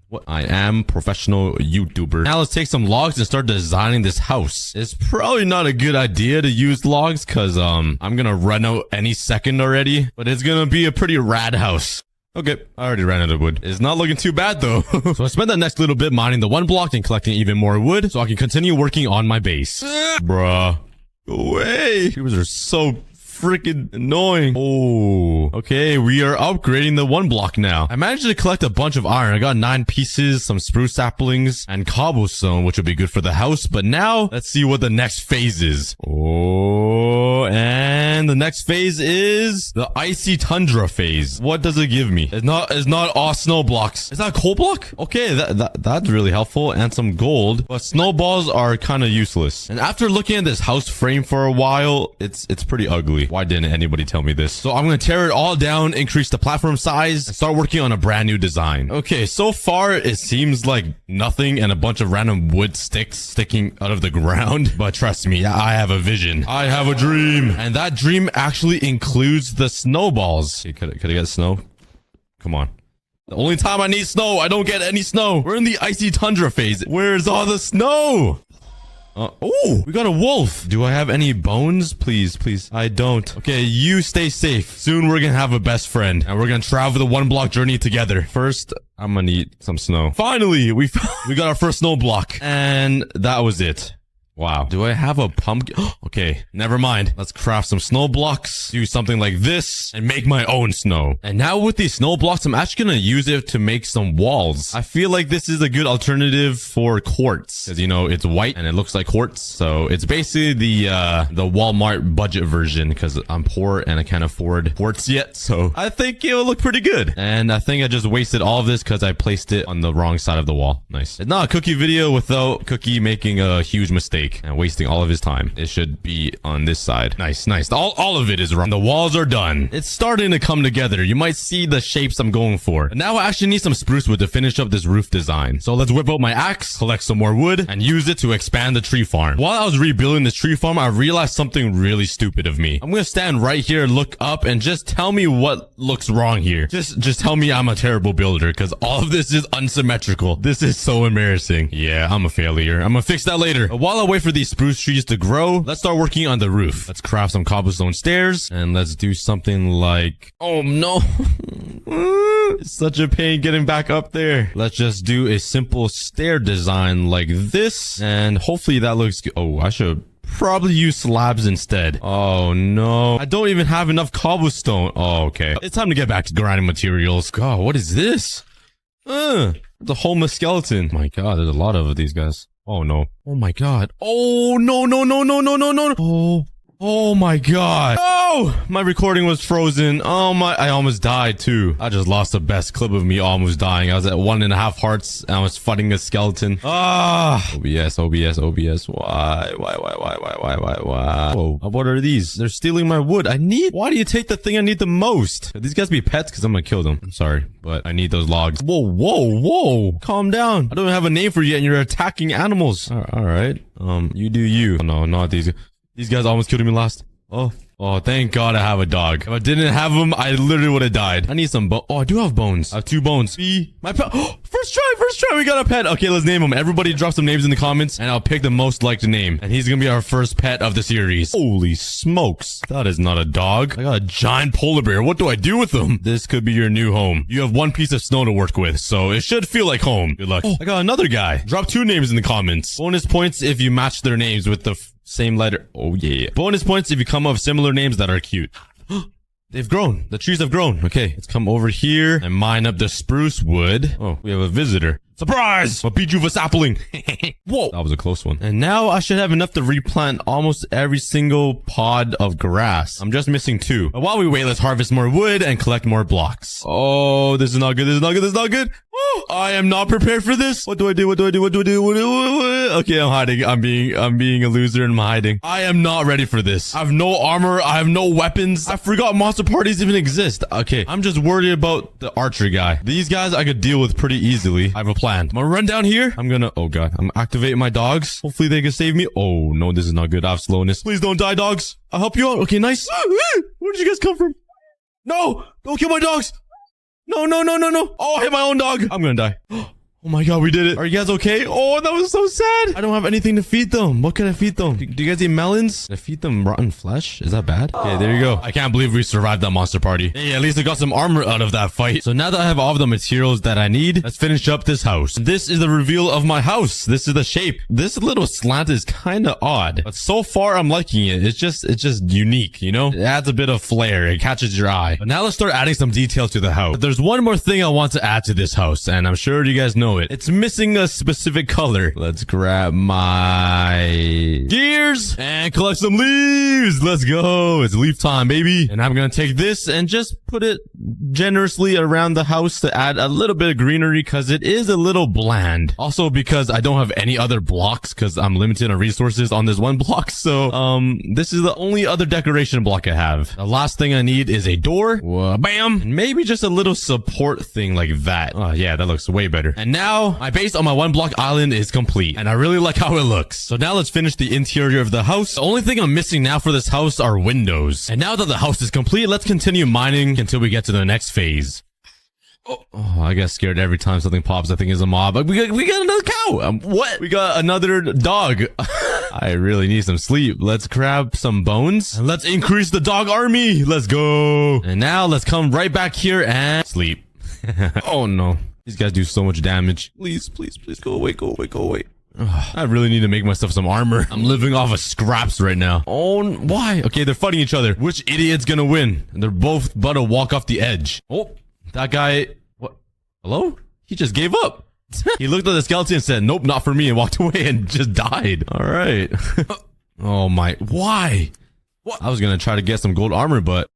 what? I am professional YouTuber. Now let's take some logs and start designing this house. It's probably not a good idea to use logs because I'm gonna run out any second already, but it's gonna be a pretty rad house. Okay, I already ran out of wood. It's not looking too bad though. So I spent the next little bit mining the 1 block and collecting even more wood so I can continue working on my base. Bruh. Go away. Creepers are so freaking annoying. Oh, okay. We are upgrading the 1 block now. I managed to collect a bunch of iron. I got 9 pieces, some spruce saplings, and cobblestone, which will be good for the house. But now let's see what the next phase is. Oh, and the next phase is the icy tundra phase. What does it give me? It's not all snow blocks. Is that a coal block? Okay, that's really helpful, and some gold. But snowballs are kind of useless. And after looking at this house frame for a while, it's pretty ugly. Why didn't anybody tell me this? So I'm going to tear it all down, increase the platform size, and start working on a brand new design. Okay, so far it seems like nothing and a bunch of random wood sticks sticking out of the ground. But trust me, I have a vision. I have a dream. And that dream actually includes the snowballs. Okay, could I get snow? Come on. The only time I need snow, I don't get any snow. We're in the icy tundra phase. Where's all the snow? Oh, we got a wolf. Do I have any bones? Please. I don't. Okay, you stay safe. Soon we're gonna have a best friend and we're gonna travel the 1 block journey together. First, I'm gonna need some snow. Finally, we got our first snow block and that was it. Wow. Do I have a pumpkin? Okay, never mind. Let's craft some snow blocks, do something like this, and make my own snow. And now with these snow blocks, I'm actually gonna use it to make some walls. I feel like this is a good alternative for quartz, because, you know, it's white and it looks like quartz. So it's basically the Walmart budget version, because I'm poor and I can't afford quartz yet. So I think it'll look pretty good. And I think I just wasted all of this because I placed it on the wrong side of the wall. Nice. It's not a Cookie video without Cookie making a huge mistake and wasting all of his time. It should be on this side. Nice, nice. All of it is wrong. The walls are done. It's starting to come together. You might see the shapes I'm going for. And now I actually need some spruce wood to finish up this roof design. So let's whip out my axe, collect some more wood, and use it to expand the tree farm. While I was rebuilding this tree farm, I realized something really stupid of me. I'm gonna stand right here, look up, and just tell me what looks wrong here. Just tell me I'm a terrible builder, because all of this is unsymmetrical. This is so embarrassing. Yeah, I'm a failure. I'm gonna fix that later. But while I wait for these spruce trees to grow, let's start working on the roof. Let's craft some cobblestone stairs, and let's do something like... Oh, no. It's such a pain getting back up there. Let's just do a simple stair design like this, and hopefully that looks good. Oh, I should probably use slabs instead. Oh, no. I don't even have enough cobblestone. Oh, okay. It's time to get back to grinding materials. God, what is this? The homeless skeleton. My God, there's a lot of these guys. Oh, no. Oh, my God. Oh, no, no, no, no, no, no, no. Oh. Oh my God. Oh, my recording was frozen. Oh my, I almost died too. I just lost the best clip of me almost dying. I was at 1.5 hearts and I was fighting a skeleton. Ah, OBS. Why? Oh, what are these? They're stealing my wood. Why do you take the thing I need the most? Could these guys be pets? Cause I'm gonna kill them. I'm sorry, but I need those logs. Whoa. Calm down. I don't have a name for you and you're attacking animals. All right. You do you. Oh, no, not these. These guys almost killed me last. Oh, thank God I have a dog. If I didn't have him, I literally would have died. I need some Oh, I do have bones. I have 2 bones. My pet. Oh, first try. We got a pet. Okay, let's name him. Everybody drop some names in the comments and I'll pick the most liked name. And he's gonna be our first pet of the series. Holy smokes. That is not a dog. I got a giant polar bear. What do I do with him? This could be your new home. You have 1 piece of snow to work with, so it should feel like home. Good luck. Oh, I got another guy. Drop 2 names in the comments. Bonus points if you match their names with the same letter. Oh, yeah. Bonus points if you come up with similar names that are cute. They've grown. The trees have grown. Okay, let's come over here and mine up the spruce wood. Oh, we have a visitor. Surprise! I'll beat you for sapling. Whoa, that was a close one. And now I should have enough to replant almost every single pod of grass. I'm just missing 2. But while we wait, let's harvest more wood and collect more blocks. Oh, this is not good. This is not good. Oh, I am not prepared for this. What do I do? Okay, I'm hiding. I'm being a loser and I'm hiding. I am not ready for this. I have no armor. I have no weapons. I forgot monster parties even exist. Okay, I'm just worried about the archery guy. These guys I could deal with pretty easily. I have a plan. I'm gonna run down here. Oh God, I'm activating my dogs. Hopefully they can save me. Oh no, this is not good. I have slowness. Please don't die, dogs. I'll help you out. Okay, nice. Where did you guys come from? No, don't kill my dogs. No. Oh, I hit my own dog. I'm gonna die. Oh my God, we did it. Are you guys okay? Oh, that was so sad. I don't have anything to feed them. What can I feed them? Do you guys eat melons? Can I feed them rotten flesh? Is that bad? Okay, there you go. I can't believe we survived that monster party. Hey, at least I got some armor out of that fight. So now that I have all of the materials that I need, let's finish up this house. This is the reveal of my house. This is the shape. This little slant is kind of odd, but so far I'm liking it. It's just unique, you know? It adds a bit of flair. It catches your eye. But now let's start adding some details to the house. But there's one more thing I want to add to this house, and I'm sure you guys know it. It's missing a specific color. Let's grab my gears and collect some leaves. Let's go. It's leaf time, baby. And I'm gonna take this and just put it generously around the house to add a little bit of greenery because it is a little bland. Also because I don't have any other blocks because I'm limited on resources on this one block. So, this is the only other decoration block I have. The last thing I need is a door. Bam. And maybe just a little support thing like that. Oh yeah, that looks way better. And now my base on my 1-block island is complete and I really like how it looks. So now let's finish the interior of the house. The only thing I'm missing now for this house are windows. And now that the house is complete, let's continue mining until we get to the next phase. Oh, I get scared every time something pops. I think it's a mob. We got another cow. What? We got another dog. I really need some sleep. Let's grab some bones and let's increase the dog army. Let's go. And now let's come right back here and sleep. Oh no. These guys do so much damage. Please, go away. I really need to make myself some armor. I'm living off of scraps right now. Oh, why? Okay, they're fighting each other. Which idiot's gonna win? They're both about to walk off the edge. Oh, that guy. What? Hello? He just gave up. He looked at the skeleton and said, nope, not for me, and walked away and just died. All right. Oh my. Why? What? I was gonna try to get some gold armor, but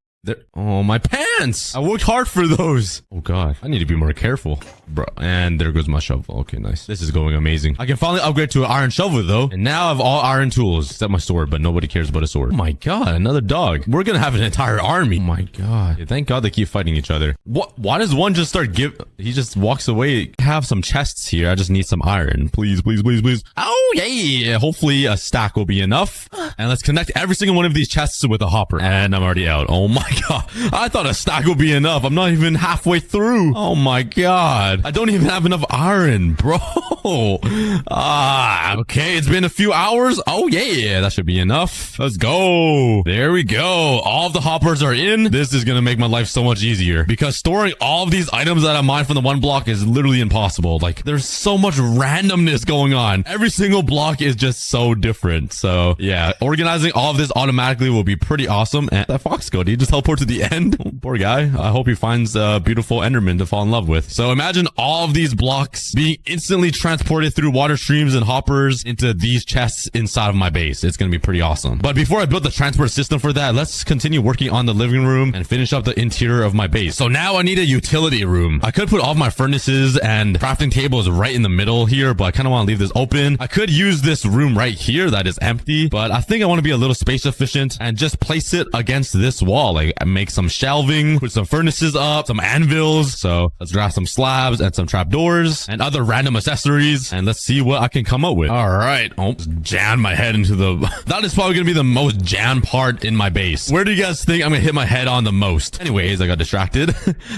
oh, my pants! I worked hard for those. Oh god, I need to be more careful, bro. And there goes my shovel. Okay, nice. This is going amazing. I can finally upgrade to an iron shovel though, and now I have all iron tools except my sword. But nobody cares about a sword. Oh my god, another dog. We're gonna have an entire army. Oh my god. Thank god they keep fighting each other. What? Why does one just start he just walks away? I have some chests here. I just need some iron. Please, please, please, please. Oh yeah. Hopefully a stack will be enough. And let's connect every single one of these chests with a hopper. And I'm already out. Oh my god. I thought a stack would be enough. I'm not even halfway through. Oh my god. I don't even have enough iron, bro. Okay. It's been a few hours. Oh yeah. That should be enough. Let's go. There we go. All of the hoppers are in. This is going to make my life so much easier because storing all of these items that I mined from the one block is literally impossible. Like there's so much randomness going on. Every single block is just so different. So yeah, organizing all of this automatically will be pretty awesome. And that fox goat, he just teleported to the end. Oh, poor guy. I hope he finds a beautiful enderman to fall in love with. So imagine all of these blocks being instantly transported through water streams and hoppers into these chests inside of my base. It's going to be pretty awesome. But before I build the transport system for that, let's continue working on the living room and finish up the interior of my base. So now I need a utility room. I could put all of my furnaces and crafting tables right in the middle here, but I kind of want to leave this open. I could use this room right here that is empty, but I think I want to be a little space efficient and just place it against this wall. Like make some shelving, put some furnaces up, some anvils. So let's grab some slabs and some trapdoors and other random accessories. And let's see what I can come up with. All right. Oh, jam my head into that is probably going to be the most jammed part in my base. Where do you guys think I'm going to hit my head on the most? Anyways, I got distracted.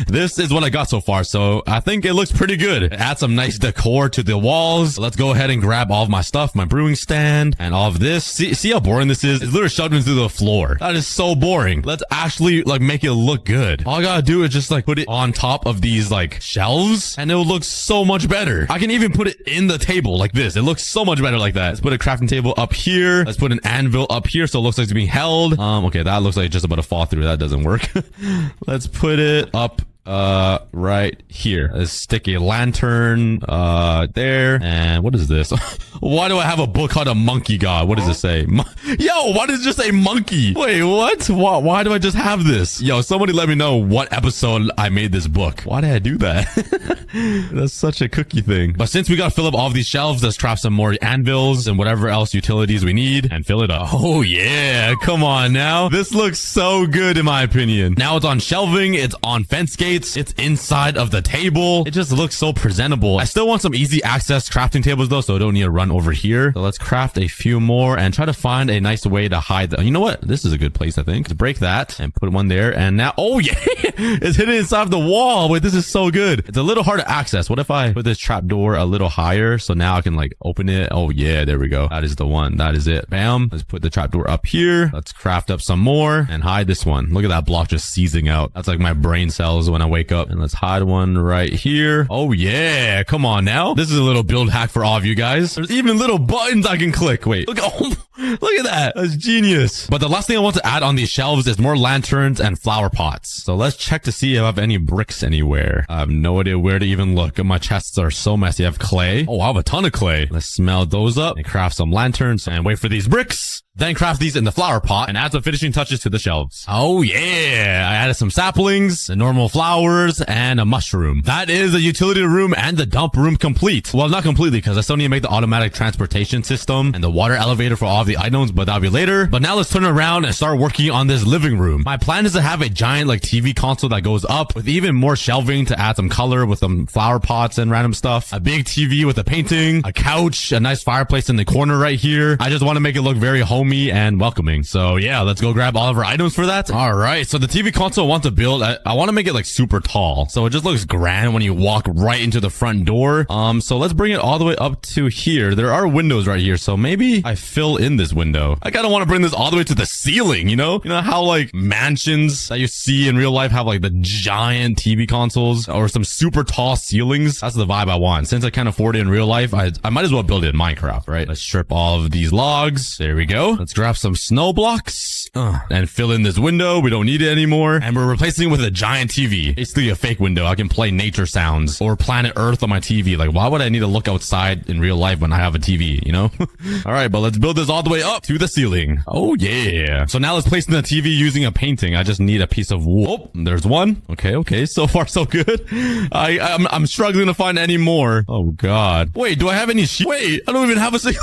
This is what I got so far. So I think it looks pretty good. Add some nice decor to the walls. Let's go ahead and grab all of my stuff, my brewing stand and all of this. See how boring this is? It's literally shoved into the floor. That is so boring. Let's actually like make it look good. All I gotta do is just like put it on top of these like shelves and it will look so much better. I can even put it in the table like this. It looks so much better like that. Let's put a crafting table up here. Let's put an anvil up here so it looks like it's being held. Okay, that looks like it's just about to fall through. That doesn't work. Let's put it up right here. Let's stick a lantern there. And what is this? Why do I have a book called aCookieGod? What does it say? Yo, why does it just say monkey? Wait, what? Why do I just have this? Yo, somebody let me know what episode I made this book. Why did I do that? That's such a cookie thing. But since we gotta fill up all of these shelves, let's craft some more anvils and whatever else utilities we need and fill it up. Oh yeah, come on now. This looks so good in my opinion. Now it's on shelving, it's on fence gates, it's inside of the table. It just looks so presentable. I still want some easy access crafting tables though, so I don't need to run over here. So let's craft a few more and try to find a nice way to hide them. You know what? This is a good place, I think. Let's break that and put one there. And now, oh yeah, it's hidden inside the wall. Wait, this is so good. It's a little hard to access. What if I put this trap door a little higher? So now I can like open it. Oh yeah, there we go. That is the one. That is it. Bam. Let's put the trap door up here. Let's craft up some more and hide this one. Look at that block just seizing out. That's like my brain cells when I wake up. And let's hide one right here. Oh yeah, come on now. This is a little build hack for all of you guys. There's even little buttons I can click. Wait, look, oh, look at that. That's genius. But the last thing I want to add on these shelves is more lanterns and flower pots. So let's check to see if I have any bricks anywhere. I have no idea where to even look. My chests are so messy. I have clay. Oh, I have a ton of clay. Let's smell those up and craft some lanterns and wait for these bricks. Then craft these in the flower pot and add some finishing touches to the shelves. Oh yeah, I added some saplings, the normal flowers, and a mushroom. That is the utility room and the dump room complete. Well, not completely because I still need to make the automatic transportation system and the water elevator for all of the items, but that'll be later. But now let's turn around and start working on this living room. My plan is to have a giant like TV console that goes up with even more shelving to add some color with some flower pots and random stuff. A big TV with a painting, a couch, a nice fireplace in the corner right here. I just want to make it look very homey and welcoming. So yeah, let's go grab all of our items for that. All right, so the TV console I want to build, I want to make it like super tall. So it just looks grand when you walk right into the front door. So let's bring it all the way up to here. There are windows right here. So maybe I fill in this window. I kind of want to bring this all the way to the ceiling, you know? You know how like mansions that you see in real life have like the giant TV consoles or some super tall ceilings? That's the vibe I want. Since I can't afford it in real life, I might as well build it in Minecraft, right? Let's strip all of these logs. There we go. Let's grab some snow blocks and fill in this window. We don't need it anymore. And we're replacing it with a giant TV. Basically a fake window. I can play nature sounds or planet Earth on my TV. Like, why would I need to look outside in real life when I have a TV, you know? All right, but let's build this all the way up to the ceiling. Oh, yeah. So now let's place in the TV using a painting. I just need a piece of wool. Oh, there's one. Okay. So far, so good. I'm struggling to find any more. Oh, God. Wait, do I have any sheep? Wait, I don't even have a single...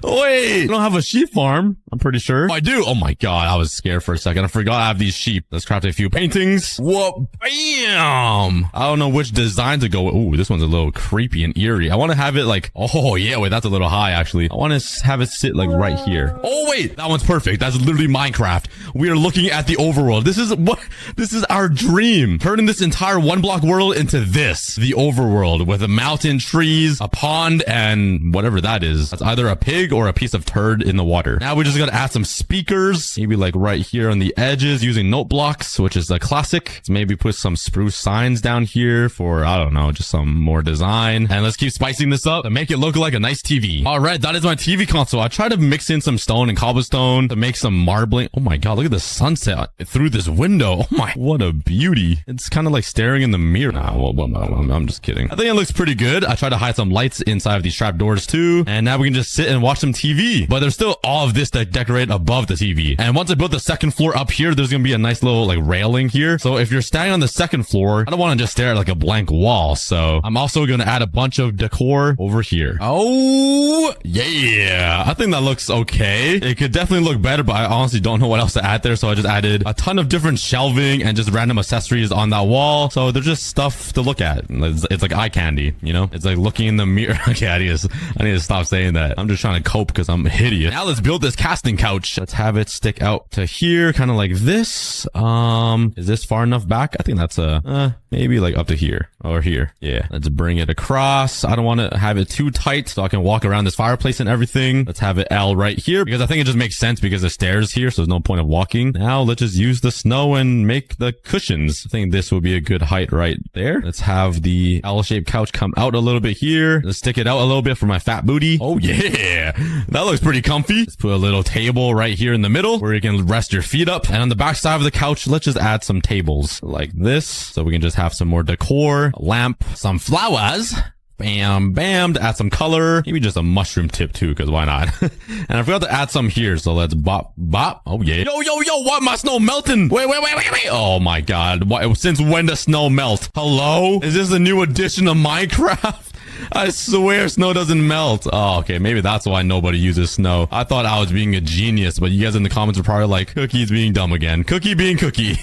Wait, I don't have a sheep farm. I'm pretty sure. Oh, I do. Oh my God. I was scared for a second. I forgot I have these sheep. Let's craft a few paintings. Whoa. Bam. I don't know which design to go with. Ooh, this one's a little creepy and eerie. I want to have it like, oh yeah, wait, that's a little high actually. I want to have it sit like right here. Oh wait, that one's perfect. That's literally Minecraft. We are looking at the overworld. This is our dream. Turning this entire one block world into this, the overworld with a mountain, trees, a pond, and whatever that is. That's either a pig or a piece of turd in the water. Now we just gotta add some speakers, maybe like right here on the edges using note blocks, which is a classic. Let's maybe put some spruce signs down here for, I don't know, just some more design. And let's keep spicing this up to make it look like a nice TV. All right, that is my TV console. I tried to mix in some stone and cobblestone to make some marbling. Oh my God, look at the sunset through this window. Oh my, what a beauty. It's kind of like staring in the mirror. Nah, I'm just kidding. I think it looks pretty good. I tried to hide some lights inside of these trap doors too. And now we can just sit and watch some TV. But there's still all of this to decorate above the TV. And once I build the second floor up here, there's gonna be a nice little like railing here. So if you're standing on the second floor, I don't want to just stare at like a blank wall. So I'm also gonna add a bunch of decor over here. Oh yeah, I think that looks okay. It could definitely look better, but I honestly don't know what else to add there. So I just added a ton of different shelving and just random accessories on that wall. So they're just stuff to look at. It's like eye candy, you know? It's like looking in the mirror. Okay, I need to stop saying that. I'm just trying to cope because I'm hideous. Now let's build this casting couch. Let's have it stick out to here, kind of like this. Is this far enough back? I think that's maybe like up to here or here. Yeah, let's bring it across. I don't want to have it too tight so I can walk around this fireplace and everything. Let's have it L right here because I think it just makes sense because the stairs here, so there's no point of walking. Now let's just use the snow and make the cushions. I think this will be a good height right there. Let's have the L-shaped couch come out a little bit here. Let's stick it out a little bit for my fat booty. Oh yeah, that looks pretty comfy. Let's put a little table right here in the middle where you can rest your feet up. And on the back side of the couch, let's just add some tables like this so we can just have some more decor, a lamp, some flowers. Bam, bam, to add some color. Maybe just a mushroom tip too, because why not? And I forgot to add some here, so let's bop. Oh yeah. Yo, why my snow melting? Wait. Oh my God. Since when does snow melt? Hello? Is this a new edition of Minecraft? I swear snow doesn't melt. Oh, okay. Maybe that's why nobody uses snow. I thought I was being a genius, but you guys in the comments are probably like, Cookie's being dumb again. Cookie being Cookie.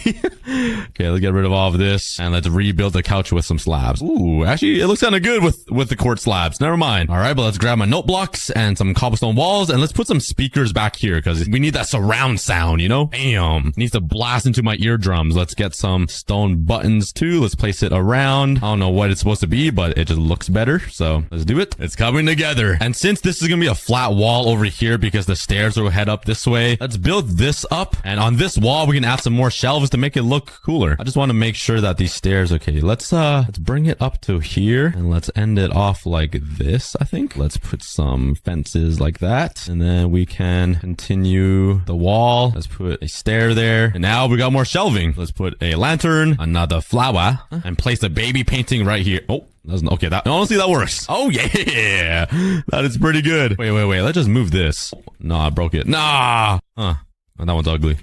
Okay, let's get rid of all of this and let's rebuild the couch with some slabs. Ooh, actually, it looks kind of good with the quartz slabs. Never mind. All right, but let's grab my note blocks and some cobblestone walls and let's put some speakers back here because we need that surround sound, you know? Bam. It needs to blast into my eardrums. Let's get some stone buttons too. Let's place it around. I don't know what it's supposed to be, but it just looks better. So let's do it. It's coming together. And since this is going to be a flat wall over here because the stairs will head up this way, let's build this up. And on this wall, we can add some more shelves to make it look cooler. I just want to make sure that these stairs, okay, let's bring it up to here and let's end it off like this, I think. Let's put some fences like that. And then we can continue the wall. Let's put a stair there. And now we got more shelving. Let's put a lantern, another flower, and place a baby painting right here. Oh. Okay, that honestly that works. Oh yeah, that is pretty good. Wait. Let's just move this. No, I broke it. Nah. Oh, that one's ugly.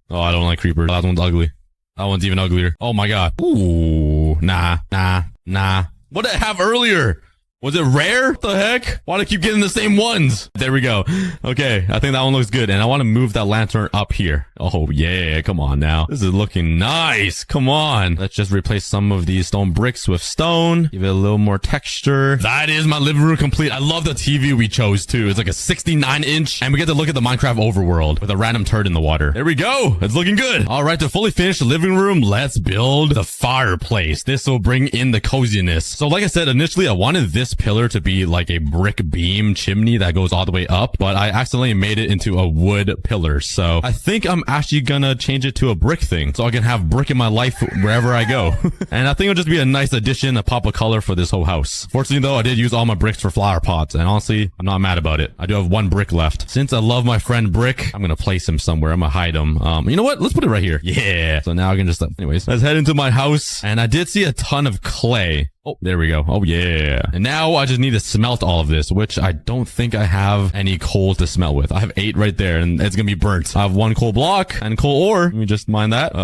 Oh, I don't like creepers. That one's ugly. That one's even uglier. Oh my God. Ooh, nah. What did I have earlier? Was it rare? What the heck? Why do I keep getting the same ones? There we go. Okay, I think that one looks good. And I want to move that lantern up here. Oh, yeah. Come on now. This is looking nice. Come on. Let's just replace some of these stone bricks with stone. Give it a little more texture. That is my living room complete. I love the TV we chose, too. It's like a 69-inch. And we get to look at the Minecraft overworld with a random turd in the water. There we go. It's looking good. All right, to fully finish the living room, let's build the fireplace. This will bring in the coziness. So like I said, initially, I wanted this pillar to be like a brick beam chimney that goes all the way up, but I accidentally made it into a wood pillar. So I think I'm actually gonna change it to a brick thing so I can have brick in my life wherever I go. And I think it'll just be a nice addition, a pop of color for this whole house. Fortunately though, I did use all my bricks for flower pots, and honestly, I'm not mad about it. I do have one brick left. Since I love my friend Brick, I'm gonna place him somewhere. I'm gonna hide him. You know what? Let's put it right here. Yeah. So now I can just, anyways, let's head into my house. And I did see a ton of clay. Oh, there we go. Oh, yeah. And now I just need to smelt all of this, which I don't think I have any coal to smelt with. I have 8 right there, and it's gonna be burnt. I have 1 coal block and coal ore. Let me just mine that.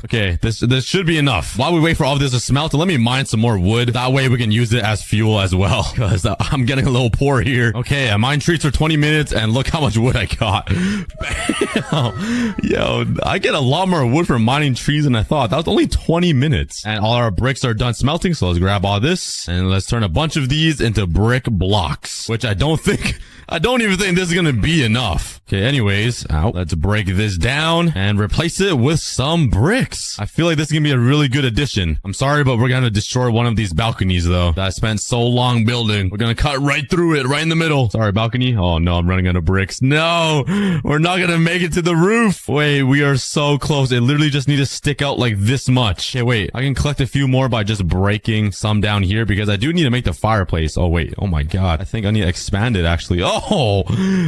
Okay, this should be enough. While we wait for all of this to smelt, let me mine some more wood. That way we can use it as fuel as well, because I'm getting a little poor here. Okay, I mined trees for 20 minutes, and look how much wood I got. Bam. Yo, I get a lot more wood from mining trees than I thought. That was only 20 minutes. And all our bricks are done smelting, so let's grab all this and let's turn a bunch of these into brick blocks, which I don't even think this is gonna be enough. Okay, anyways, let's break this down and replace it with some bricks. I feel like this is gonna be a really good addition. I'm sorry, but we're gonna destroy one of these balconies though that I spent so long building. We're gonna cut right through it, right in the middle. Sorry, balcony. Oh no, I'm running out of bricks. No, we're not gonna make it to the roof. Wait, we are so close. It literally just needs to stick out like this much. Okay, wait, I can collect a few more by just breaking some down here because I do need to make the fireplace. Oh wait, oh my god, I think I need to expand it actually. Oh,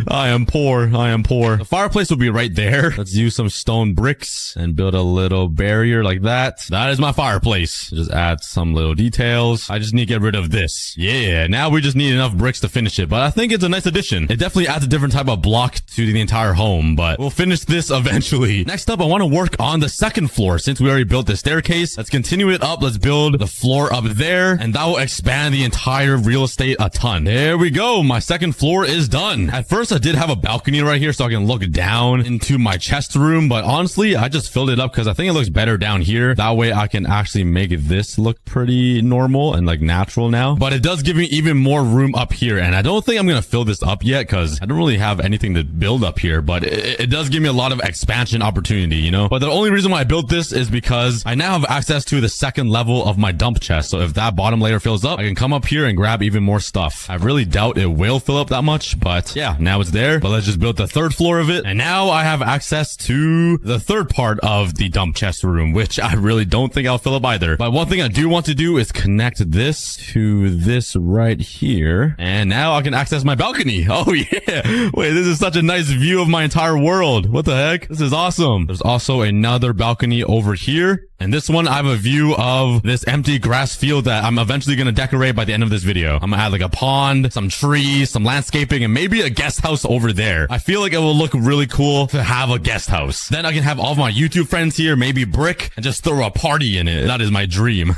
I am poor. The fireplace will be right there. Let's use some stone bricks and build a little barrier like that. That is my fireplace. Just add some little details. I just need to get rid of this. Yeah, now we just need enough bricks to finish it, but I think it's a nice addition. It definitely adds a different type of block to the entire home, but we'll finish this eventually. Next up, I want to work on the second floor. Since we already built the staircase, let's continue it up. Let's build the floor up there, and that will expand the entire real estate a ton. There we go. My second floor is done. At first, I did have a balcony right here so I can look down into my chest room, but honestly, I just filled it up because I think it looks better down here. That way, I can actually make this look pretty normal and like natural now, but it does give me even more room up here, and I don't think I'm going to fill this up yet because I don't really have anything to build up here, but it does give me a lot of expansion opportunity, you know? But the only reason why I built this is because I now have access to the second level of my dump chest, so if that bottom layer fills up, I can come up here and grab even more stuff. I really doubt it will fill up that much, but yeah, now it's there. But let's just build the third floor of it, and now I have access to the third part of the dump chest room, which I really don't think I'll fill up either. But one thing I do want to do is connect this to this right here, and now I can access my balcony. Oh yeah, wait, this is such a nice view of my entire world. What the heck? This is awesome. There's also another balcony over here, and this one I have a view of this empty grass field that I'm eventually going to decorate by the end of this video. I'm gonna add like a pond, some trees, some landscaping, and maybe a guest house over there. I feel like it will look really cool to have a guest house. Then I can have all of my YouTube friends here, maybe Brick, and just throw a party in it. That is my dream.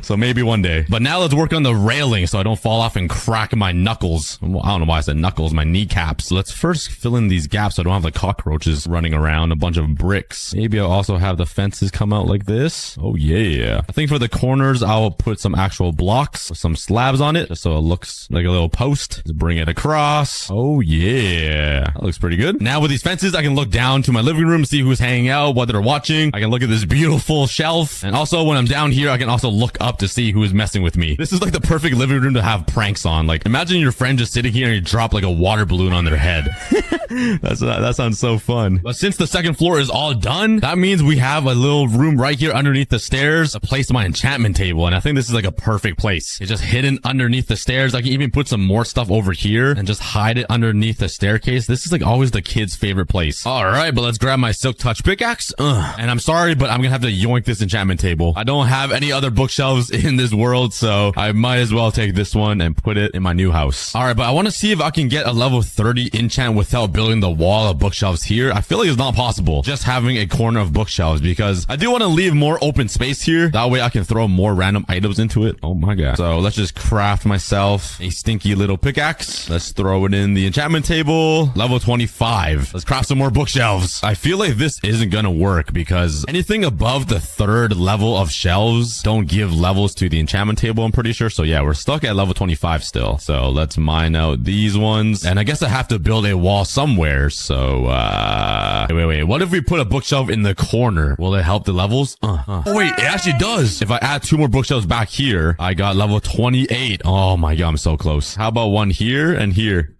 So maybe one day. But now let's work on the railing so I don't fall off and crack my knuckles. Well, I don't know why I said knuckles, my kneecaps. Let's first fill in these gaps so I don't have the cockroaches running around. A bunch of bricks. Maybe I'll also have the fences come out like this. Oh yeah. I think for the corners, I'll put some actual blocks with some slabs on it just so it looks like a little post. Let's bring it across. Oh yeah. That looks pretty good. Now with these fences, I can look down to my living room, see who's hanging out, what they're watching. I can look at this beautiful shelf. And also when I'm down here, I can also look up to see who is messing with me. This is like the perfect living room to have pranks on. Like imagine your friend just sitting here and you drop like a water balloon on their head. That sounds so fun. But since the second floor is all done, that means we have a little room right here underneath the stairs to place my enchantment table. And I think this is like a perfect place. It's just hidden underneath the stairs. I can even put some more stuff over here and just hide it underneath the staircase. This is like always the kids' favorite place. All right, but let's grab my silk touch pickaxe. And I'm sorry, but I'm gonna have to yoink this enchantment table. I don't have any other bookshelves in this world, so I might as well take this one and put it in my new house. All right, but I want to see if I can get a level 30 enchant without building the wall of bookshelves here. I feel like it's not possible just having a corner of bookshelves because I do want to leave leave more open space here. That way I can throw more random items into it. Oh my god. So let's just craft myself a stinky little pickaxe. Let's throw it in the enchantment table. Level 25. Let's craft some more bookshelves. I feel like this isn't gonna work because anything above the 3rd level of shelves don't give levels to the enchantment table, I'm pretty sure. So yeah, we're stuck at level 25 still. So let's mine out these ones. And I guess I have to build a wall somewhere. So, wait. What if we put a bookshelf in the corner? Will it help the levels? Oh wait, it actually does. If I add 2 more bookshelves back here, I got level 28. Oh my god, I'm so close. How about one here and here?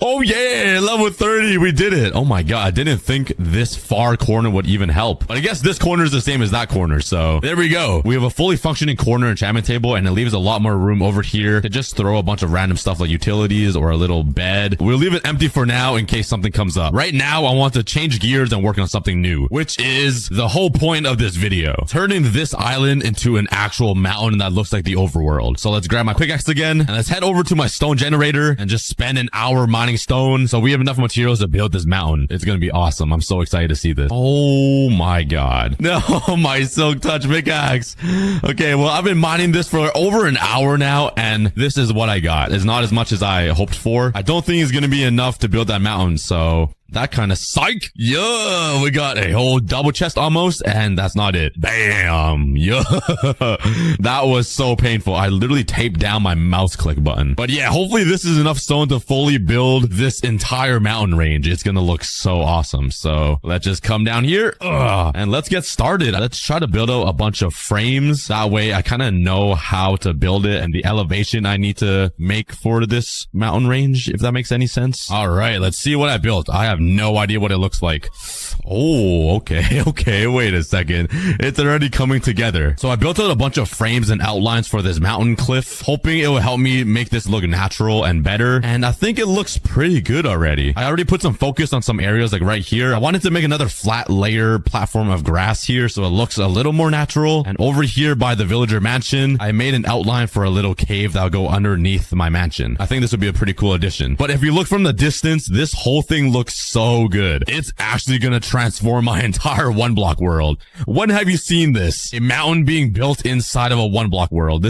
Oh yeah, level 30, we did it. Oh my god, I didn't think this far corner would even help, but I guess this corner is the same as that corner, so there we go. We have a fully functioning corner enchantment table, and it leaves a lot more room over here to just throw a bunch of random stuff like utilities or a little bed. We'll leave it empty for now in case something comes up. Right now, I want to change gears and work on something new, which is the whole point of this video, turning this island into an actual mountain that looks like the overworld. So let's grab my pickaxe again, and let's head over to my stone generator and just spend an hour mining stone so we have enough materials to build this mountain. It's gonna be awesome. I'm so excited to see this. Oh my god. No, my silk touch pickaxe. Okay, well, I've been mining this for over an hour now, and this is what I got. It's not as much as I hoped for. I don't think it's gonna be enough to build that mountain, so that kind of psych. Yeah, we got a whole double chest almost, and that's not it. Bam. Yeah. That was so painful. I literally taped down my mouse click button. But yeah, hopefully this is enough stone to fully build this entire mountain range. It's gonna look so awesome. So let's just come down here and let's get started. Let's try to build out a bunch of frames. That way I kind of know how to build it and the elevation I need to make for this mountain range, if that makes any sense. All right, let's see what I built. I have no idea what it looks like. Oh, okay, wait a second. It's already coming together. So I built out a bunch of frames and outlines for this mountain cliff, hoping it will help me make this look natural and better. And I think it looks pretty good already. I already put some focus on some areas like right here. I wanted to make another flat layer platform of grass here so it looks a little more natural. And over here by the villager mansion, I made an outline for a little cave that'll go underneath my mansion. I think this would be a pretty cool addition. But if you look from the distance, this whole thing looks so good. It's actually gonna transform my entire 1-block world. When have you seen this? A mountain being built inside of a 1-block world.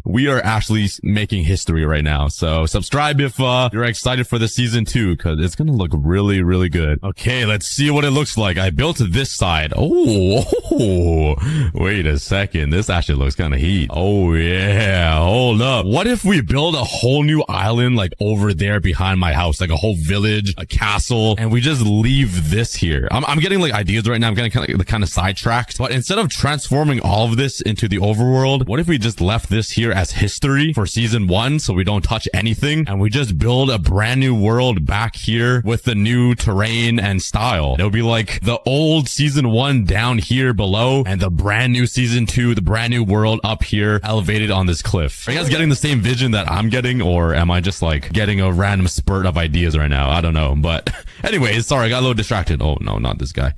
We are actually making history right now. So subscribe if you're excited for the season 2, because it's gonna look really, really good. Okay, let's see what it looks like. I built this side. Oh, wait a second. This actually looks kind of heat. Oh yeah, hold up. What if we build a whole new island like over there behind my house, like a whole village, a castle, and we just leave this here? I'm getting like ideas right now. I'm getting kind of sidetracked. But instead of transforming all of this into the overworld, what if we just left this here as history for season 1 so we don't touch anything, and we just build a brand new world back here with the new terrain and style? It would be like the old season 1 down here below, and the brand new season 2, the brand new world up here elevated on this cliff. Are you guys getting the same vision that I'm getting, or am I just like getting a random spurt of ideas right now? I don't know. But anyways, sorry, I got a little distracted. Oh no, not this guy.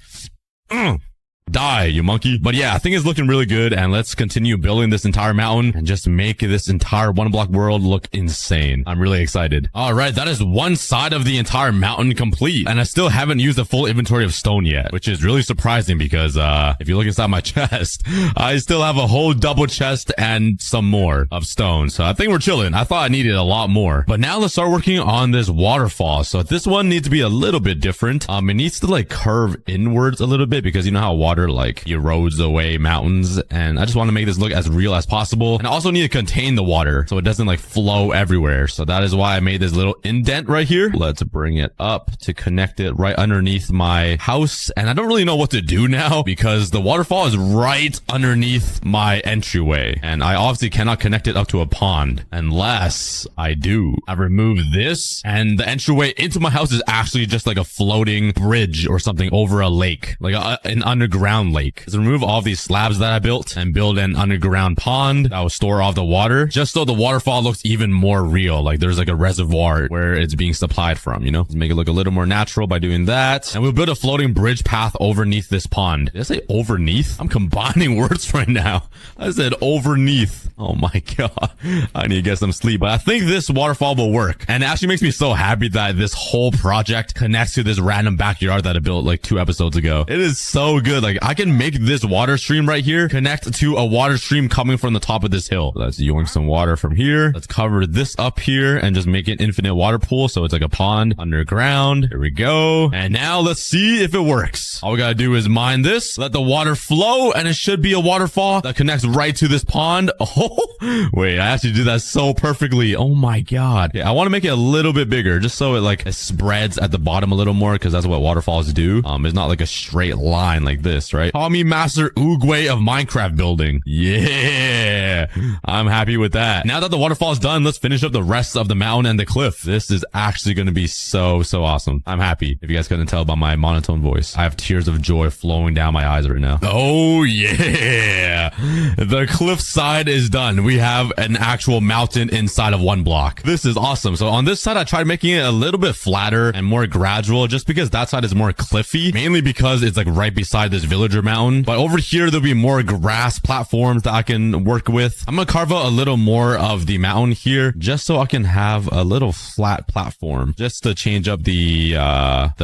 Die, you monkey. But yeah, I think it's looking really good, and let's continue building this entire mountain and just make this entire 1-block world look insane. I'm really excited. All right, that is one side of the entire mountain complete, and I still haven't used a full inventory of stone yet, which is really surprising because if you look inside my chest, I still have a whole double chest and some more of stone. So I think we're chilling. I thought I needed a lot more. But now let's start working on this waterfall. So this one needs to be a little bit different. It needs to like curve inwards a little bit because you know how water like erodes away mountains, and I just want to make this look as real as possible. And I also need to contain the water so it doesn't like flow everywhere. So that is why I made this little indent right here. Let's bring it up to connect it right underneath my house. And I don't really know what to do now because the waterfall is right underneath my entryway, and I obviously cannot connect it up to a pond unless I do. I remove this, and the entryway into my house is actually just like a floating bridge or something over a lake, like an underground lake. Let's remove all these slabs that I built and build an underground pond that will store all the water, just so the waterfall looks even more real. Like there's like a reservoir where it's being supplied from, you know? Let's make it look a little more natural by doing that. And we'll build a floating bridge path overneath this pond. Did I say overneath? I'm combining words right now. I said overneath. Oh my god. I need to get some sleep. But I think this waterfall will work. And it actually makes me so happy that this whole project connects to this random backyard that I built like 2 episodes ago. It is so good. Like Like I can make this water stream right here connect to a water stream coming from the top of this hill. Let's yoink some water from here. Let's cover this up here and just make it infinite water pool. So it's like a pond underground. Here we go. And now let's see if it works. All we gotta do is mine this, let the water flow, and it should be a waterfall that connects right to this pond. Oh, wait, I actually did that so perfectly. Oh my God. Yeah, I want to make it a little bit bigger just so it spreads at the bottom a little more because that's what waterfalls do. It's not like a straight line like this, right? Call me Master Oogway of Minecraft building. Yeah, I'm happy with that. Now that the waterfall is done, let's finish up the rest of the mountain and the cliff. This is actually going to be so awesome. I'm happy. If you guys couldn't tell by my monotone voice, I have tears of joy flowing down my eyes right now. Oh yeah, the cliff side is done. We have an actual mountain inside of one block. This is awesome. So on this side, I tried making it a little bit flatter and more gradual just because that side is more cliffy, mainly because it's like right beside this villager mountain. But over here, there'll be more grass platforms that I can work with. I'm gonna carve out a little more of the mountain here just so I can have a little flat platform just to change up the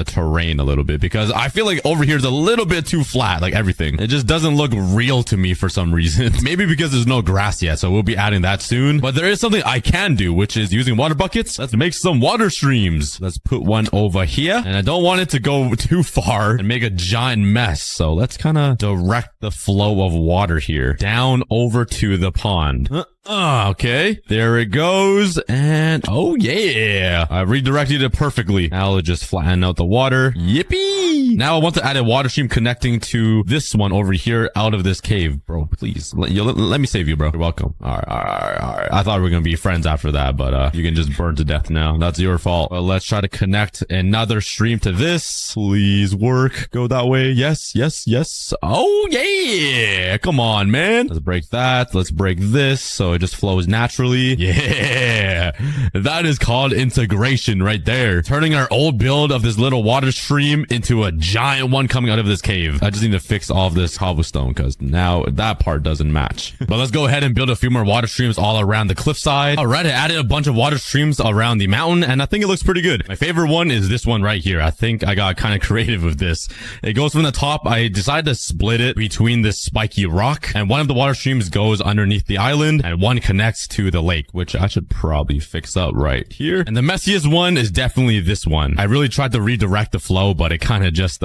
terrain a little bit, because I feel like over here is a little bit too flat, like everything. It just doesn't look real to me for some reason. Maybe because there's no grass yet, so we'll be adding that soon. But there is something I can do, which is using water buckets. Let's make some water streams. Let's put one over here, and I don't want it to go too far and make a giant mess. So let's kind of direct the flow of water here down over to the pond. Okay, there it goes. And oh yeah, I redirected it perfectly. Now let's just flatten out the water. Yippee! Now I want to add a water stream connecting to this one over here out of this cave. Bro, please let me save you, bro. You're welcome. All right. I thought we were gonna be friends after that, but you can just burn to death now. That's your fault. But let's try to connect another stream to this. Please work. Go that way. Yes. Oh yeah, come on, man. Let's break that. Let's break this so it just flows naturally. Yeah, that is called integration right there. Turning our old build of this little water stream into a giant one coming out of this cave. I just need to fix all of this cobblestone because now that part doesn't match. But let's go ahead and build a few more water streams all around the cliffside. All right, I added a bunch of water streams around the mountain and I think it looks pretty good. My favorite one is this one right here. I think I got kind of creative with this. It goes from the top. I decided to split it between this spiky rock, and one of the water streams goes underneath the island and one connects to the lake, which I should probably fix up right here. And the messiest one is definitely this one. I really tried to redirect the flow, but it kind of just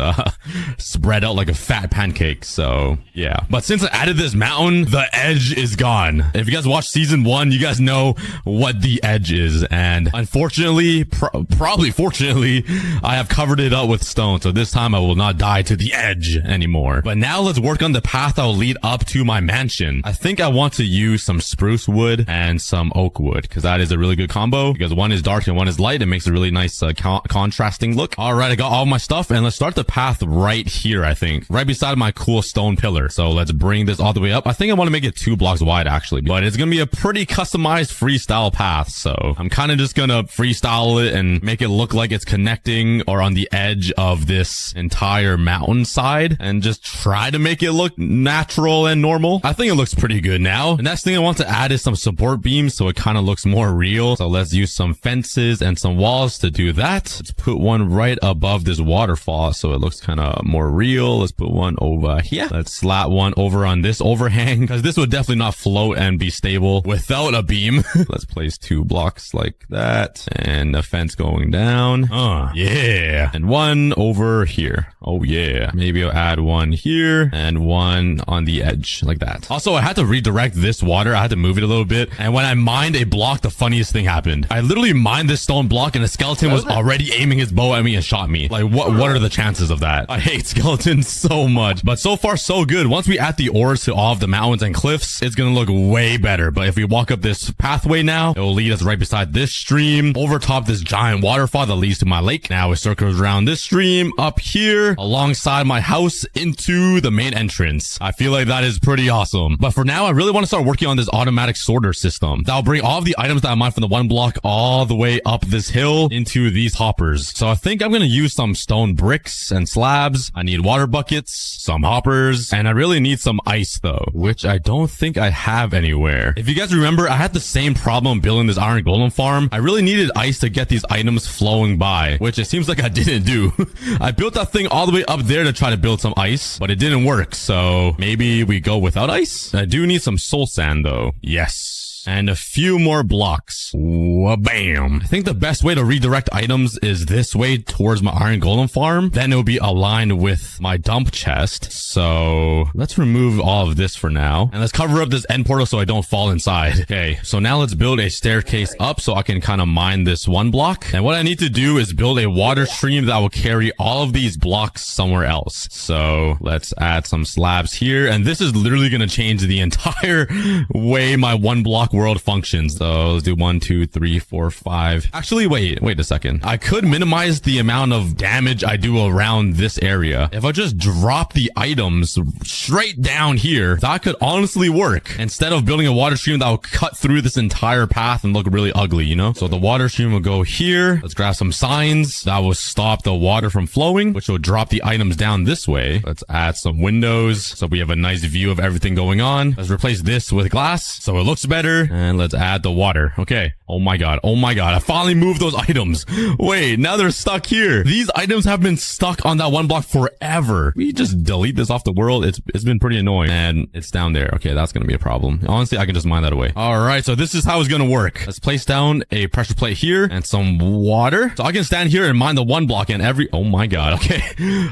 spread out like a fat pancake. So yeah, but since I added this mountain, the edge is gone. If you guys watched season 1, you guys know what the edge is, and unfortunately, probably fortunately, I have covered it up with stone, so this time I will not die to the edge anymore. But now let's work on the path that will lead up to my mansion. I think I want to use some spruce wood and some oak wood because that is a really good combo, because one is dark and one is light. It makes a really nice contrasting look. All right, I got all my stuff, and let's start the path right here. I think right beside my cool stone pillar. So let's bring this all the way up. I think I want to make it 2 blocks wide actually, but it's gonna be a pretty customized freestyle path. So I'm kind of just gonna freestyle it and make it look like it's connecting or on the edge of this entire mountainside and just try to make it look natural and normal. I think it looks pretty good now. The next thing I want to add is some support beams so it kind of looks more real. So let's use some fences and some walls to do that. Let's put one right above this waterfall so it looks kind of more real. Let's put one over here. Let's slap one over on this overhang because this would definitely not float and be stable without a beam. Let's place 2 blocks like that and a fence going down. Yeah. And one over here. Oh yeah. Maybe I'll add one here and one on the edge like that. Also, I had to redirect this water. I had to move it a little bit. And when I mined a block, the funniest thing happened. I literally mined this stone block and a skeleton was already aiming his bow at me and shot me. Like what are the chances of that? I hate skeletons so much, but so far so good. Once we add the ores to all of the mountains and cliffs, it's gonna look way better. But if we walk up this pathway now, it will lead us right beside this stream, over top this giant waterfall that leads to my lake. Now it circles around this stream up here alongside my house into the main entrance. I feel like that is pretty awesome. But for now, I really want to start working on this automatic automatic sorter system that'll bring all of the items that I mine from the one block all the way up this hill into these hoppers. So I think I'm going to use some stone bricks and slabs. I need water buckets, some hoppers, and I really need some ice though, which I don't think I have anywhere. If you guys remember, I had the same problem building this iron golem farm. I really needed ice to get these items flowing by, which it seems like I didn't do. I built that thing all the way up there to try to build some ice, but it didn't work. So maybe we go without ice. I do need some soul sand though. Yes. And a few more blocks. Bam. I think the best way to redirect items is this way towards my iron golem farm. Then it will be aligned with my dump chest. So let's remove all of this for now. And let's cover up this end portal so I don't fall inside. Okay, so now let's build a staircase up so I can kind of mine this one block. And what I need to do is build a water stream that will carry all of these blocks somewhere else. So let's add some slabs here. And this is literally going to change the entire way my one block world functions. So let's do 1, 2, 3, 4, 5. Actually, wait a second. I could minimize the amount of damage I do around this area. If I just drop the items straight down here, that could honestly work. Instead of building a water stream that will cut through this entire path and look really ugly, you know? So the water stream will go here. Let's grab some signs that will stop the water from flowing, which will drop the items down this way. Let's add some windows so we have a nice view of everything going on. Let's replace this with glass so it looks better. And let's add the water. Okay. Oh my god. Oh my god. I finally moved those items. Wait, now they're stuck here. These items have been stuck on that one block forever. We just delete this off the world. It's been pretty annoying. And it's down there. Okay, that's gonna be a problem. Honestly, I can just mine that away. Alright, so this is how it's gonna work. Let's place down a pressure plate here and some water. So I can stand here and mine the one block and oh my god. Okay.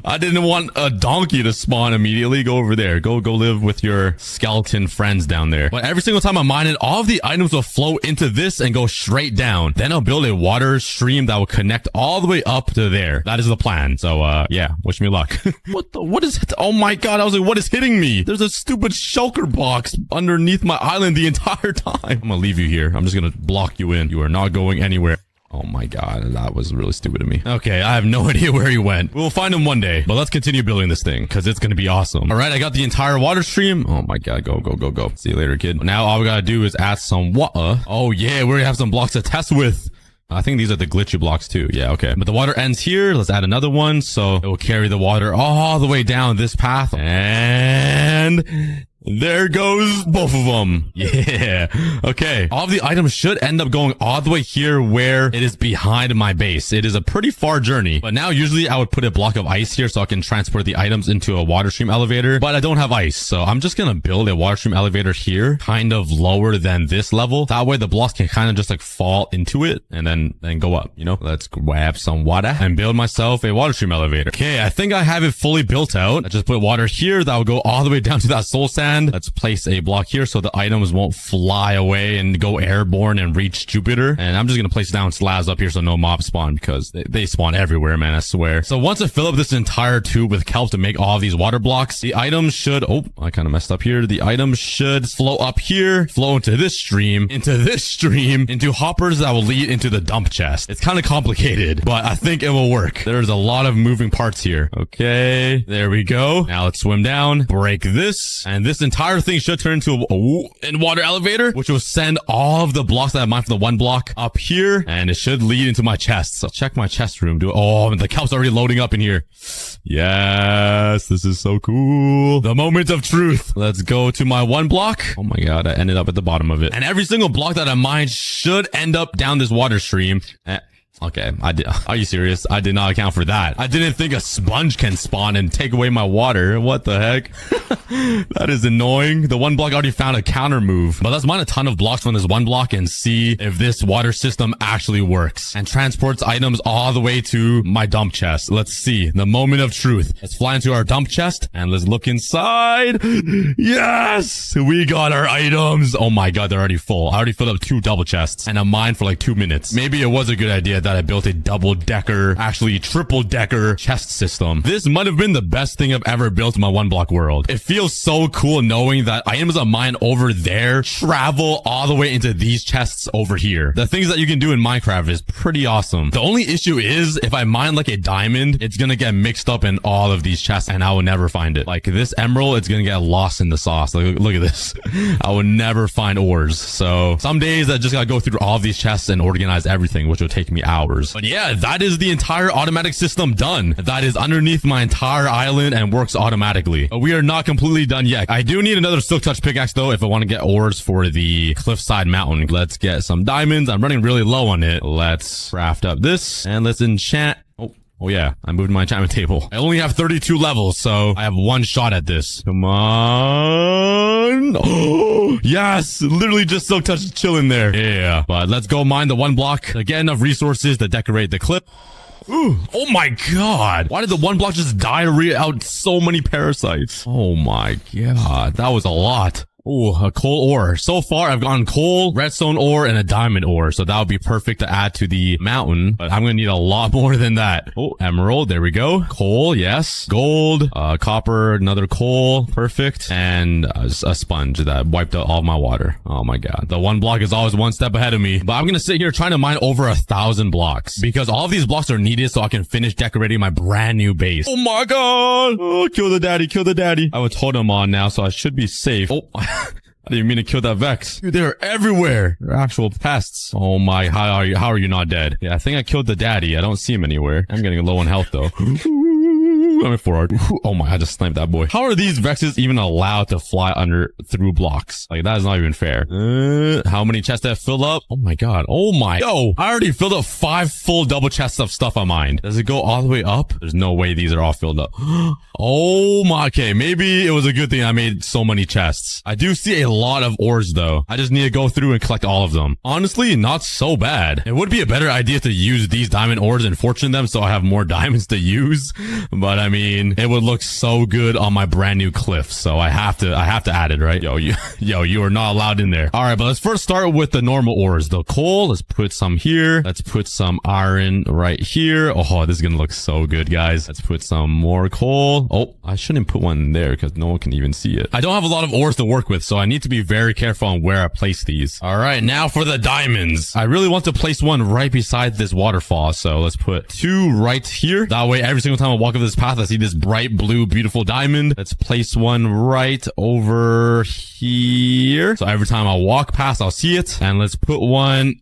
I didn't want a donkey to spawn immediately. Go over there. Go live with your skeleton friends down there. But every single time I mine it, all of the items will flow into this and go straight down. Then I'll build a water stream that will connect all the way up to there. That is the plan. So, yeah, wish me luck. What is it? Oh my god, I was like, what is hitting me? There's a stupid shulker box underneath my island the entire time. I'm gonna leave you here. I'm just gonna block you in. You are not going anywhere. Oh my god, that was really stupid of me. Okay, I have no idea where he went. We'll find him one day, but let's continue building this thing because it's going to be awesome. All right, I got the entire water stream. Oh my god, go. See you later, kid. Now all we got to do is add some water. Oh yeah, we're going to have some blocks to test with. I think these are the glitchy blocks too. Yeah, okay. But the water ends here. Let's add another one so it will carry the water all the way down this path. And there goes both of them. Yeah. Okay. All of the items should end up going all the way here where it is behind my base. It is a pretty far journey. But now usually I would put a block of ice here so I can transport the items into a water stream elevator. But I don't have ice. So I'm just going to build a water stream elevator here, kind of lower than this level. That way the blocks can kind of just like fall into it and then go up, you know? Let's grab some water and build myself a water stream elevator. Okay. I think I have it fully built out. I just put water here that will go all the way down to that soul sand. Let's place a block here so the items won't fly away and go airborne and reach Jupiter. And I'm just going to place down slabs up here so no mobs spawn because they spawn everywhere, man, I swear. So once I fill up this entire tube with kelp to make all of these water blocks, the items should, oh, I kind of messed up here. The items should flow up here, flow into this stream, into hoppers that will lead into the dump chest. It's kind of complicated, but I think it will work. There's a lot of moving parts here. Okay, there we go. Now let's swim down, break this, and this entire thing should turn into a water elevator, which will send all of the blocks that I mined from the one block up here, and it should lead into my chest. So check my chest room. Oh, the kelp's already loading up in here. Yes, this is so cool. The moment of truth. Let's go to my one block. Oh my god, I ended up at the bottom of it. And every single block that I mined should end up down this water stream. Okay, are you serious? I did not account for that. I didn't think a sponge can spawn and take away my water. What the heck? That is annoying. The one block already found a counter move. But let's mine a ton of blocks from this one block and see if this water system actually works and transports items all the way to my dump chest. Let's see. The moment of truth. Let's fly into our dump chest and let's look inside. Yes! We got our items. Oh my god, they're already full. I already filled up 2 double chests and I mined for like 2 minutes. Maybe it was a good idea that I built a double-decker, actually triple-decker chest system. This might have been the best thing I've ever built in my one block world. It feels so cool knowing that items I mine over there travel all the way into these chests over here. The things that you can do in Minecraft is pretty awesome. The only issue is if I mine like a diamond, it's gonna get mixed up in all of these chests and I will never find it. Like this emerald, it's gonna get lost in the sauce. Look at this. I will never find ores. So some days I just gotta go through all of these chests and organize everything, which will take me hours. But yeah, that is the entire automatic system done. That is underneath my entire island and works automatically. But we are not completely done yet. I do need another silk touch pickaxe though if I want to get ores for the cliffside mountain. Let's get some diamonds. I'm running really low on it. Let's craft up this and let's enchant. Oh yeah, I moved my enchantment table. I only have 32 levels, so I have one shot at this. Come on. Oh, yes. Literally just silk touch chilling there. Yeah. But let's go mine the one block to get enough resources to decorate the clip. Ooh, oh my god. Why did the one block just diarrhea out so many parasites? Oh my god. That was a lot. Oh, a coal ore. So far, I've gotten coal, redstone ore, and a diamond ore. So that would be perfect to add to the mountain. But I'm going to need a lot more than that. Oh, emerald. There we go. Coal. Yes. Gold. Copper. Another coal. Perfect. And a sponge that wiped out all my water. Oh my god. The one block is always one step ahead of me. But I'm going to sit here trying to mine over 1,000 blocks. Because all of these blocks are needed so I can finish decorating my brand new base. Oh my god. Oh, kill the daddy. Kill the daddy. I have a totem on now, so I should be safe. Oh. I didn't even mean to kill that Vex. Dude, they're everywhere. They're actual pests. Oh my, how are you not dead? Yeah, I think I killed the daddy. I don't see him anywhere. I'm getting low on health though. I'm at 4 Oh my, I just sniped that boy. How are these Vexes even allowed to fly through blocks? Like, that is not even fair. How many chests have filled up? Oh my god. Oh my. Yo, I already filled up 5 full double chests of stuff I mined. Does it go all the way up? There's no way these are all filled up. Oh my. Okay, maybe it was a good thing I made so many chests. I do see a lot of ores though. I just need to go through and collect all of them. Honestly, not so bad. It would be a better idea to use these diamond ores and fortune them so I have more diamonds to use. But I mean, it would look so good on my brand new cliff. So I have to add it, right? Yo, you are not allowed in there. All right, but let's first start with the normal ores. The coal, let's put some here. Let's put some iron right here. Oh, this is gonna look so good, guys. Let's put some more coal. Oh, I shouldn't put one there because no one can even see it. I don't have a lot of ores to work with, so I need to be very careful on where I place these. All right, now for the diamonds. I really want to place one right beside this waterfall. So let's put 2 right here. That way, every single time I walk up this path, I see this bright blue, beautiful diamond. Let's place one right over here. So every time I walk past, I'll see it. And let's put one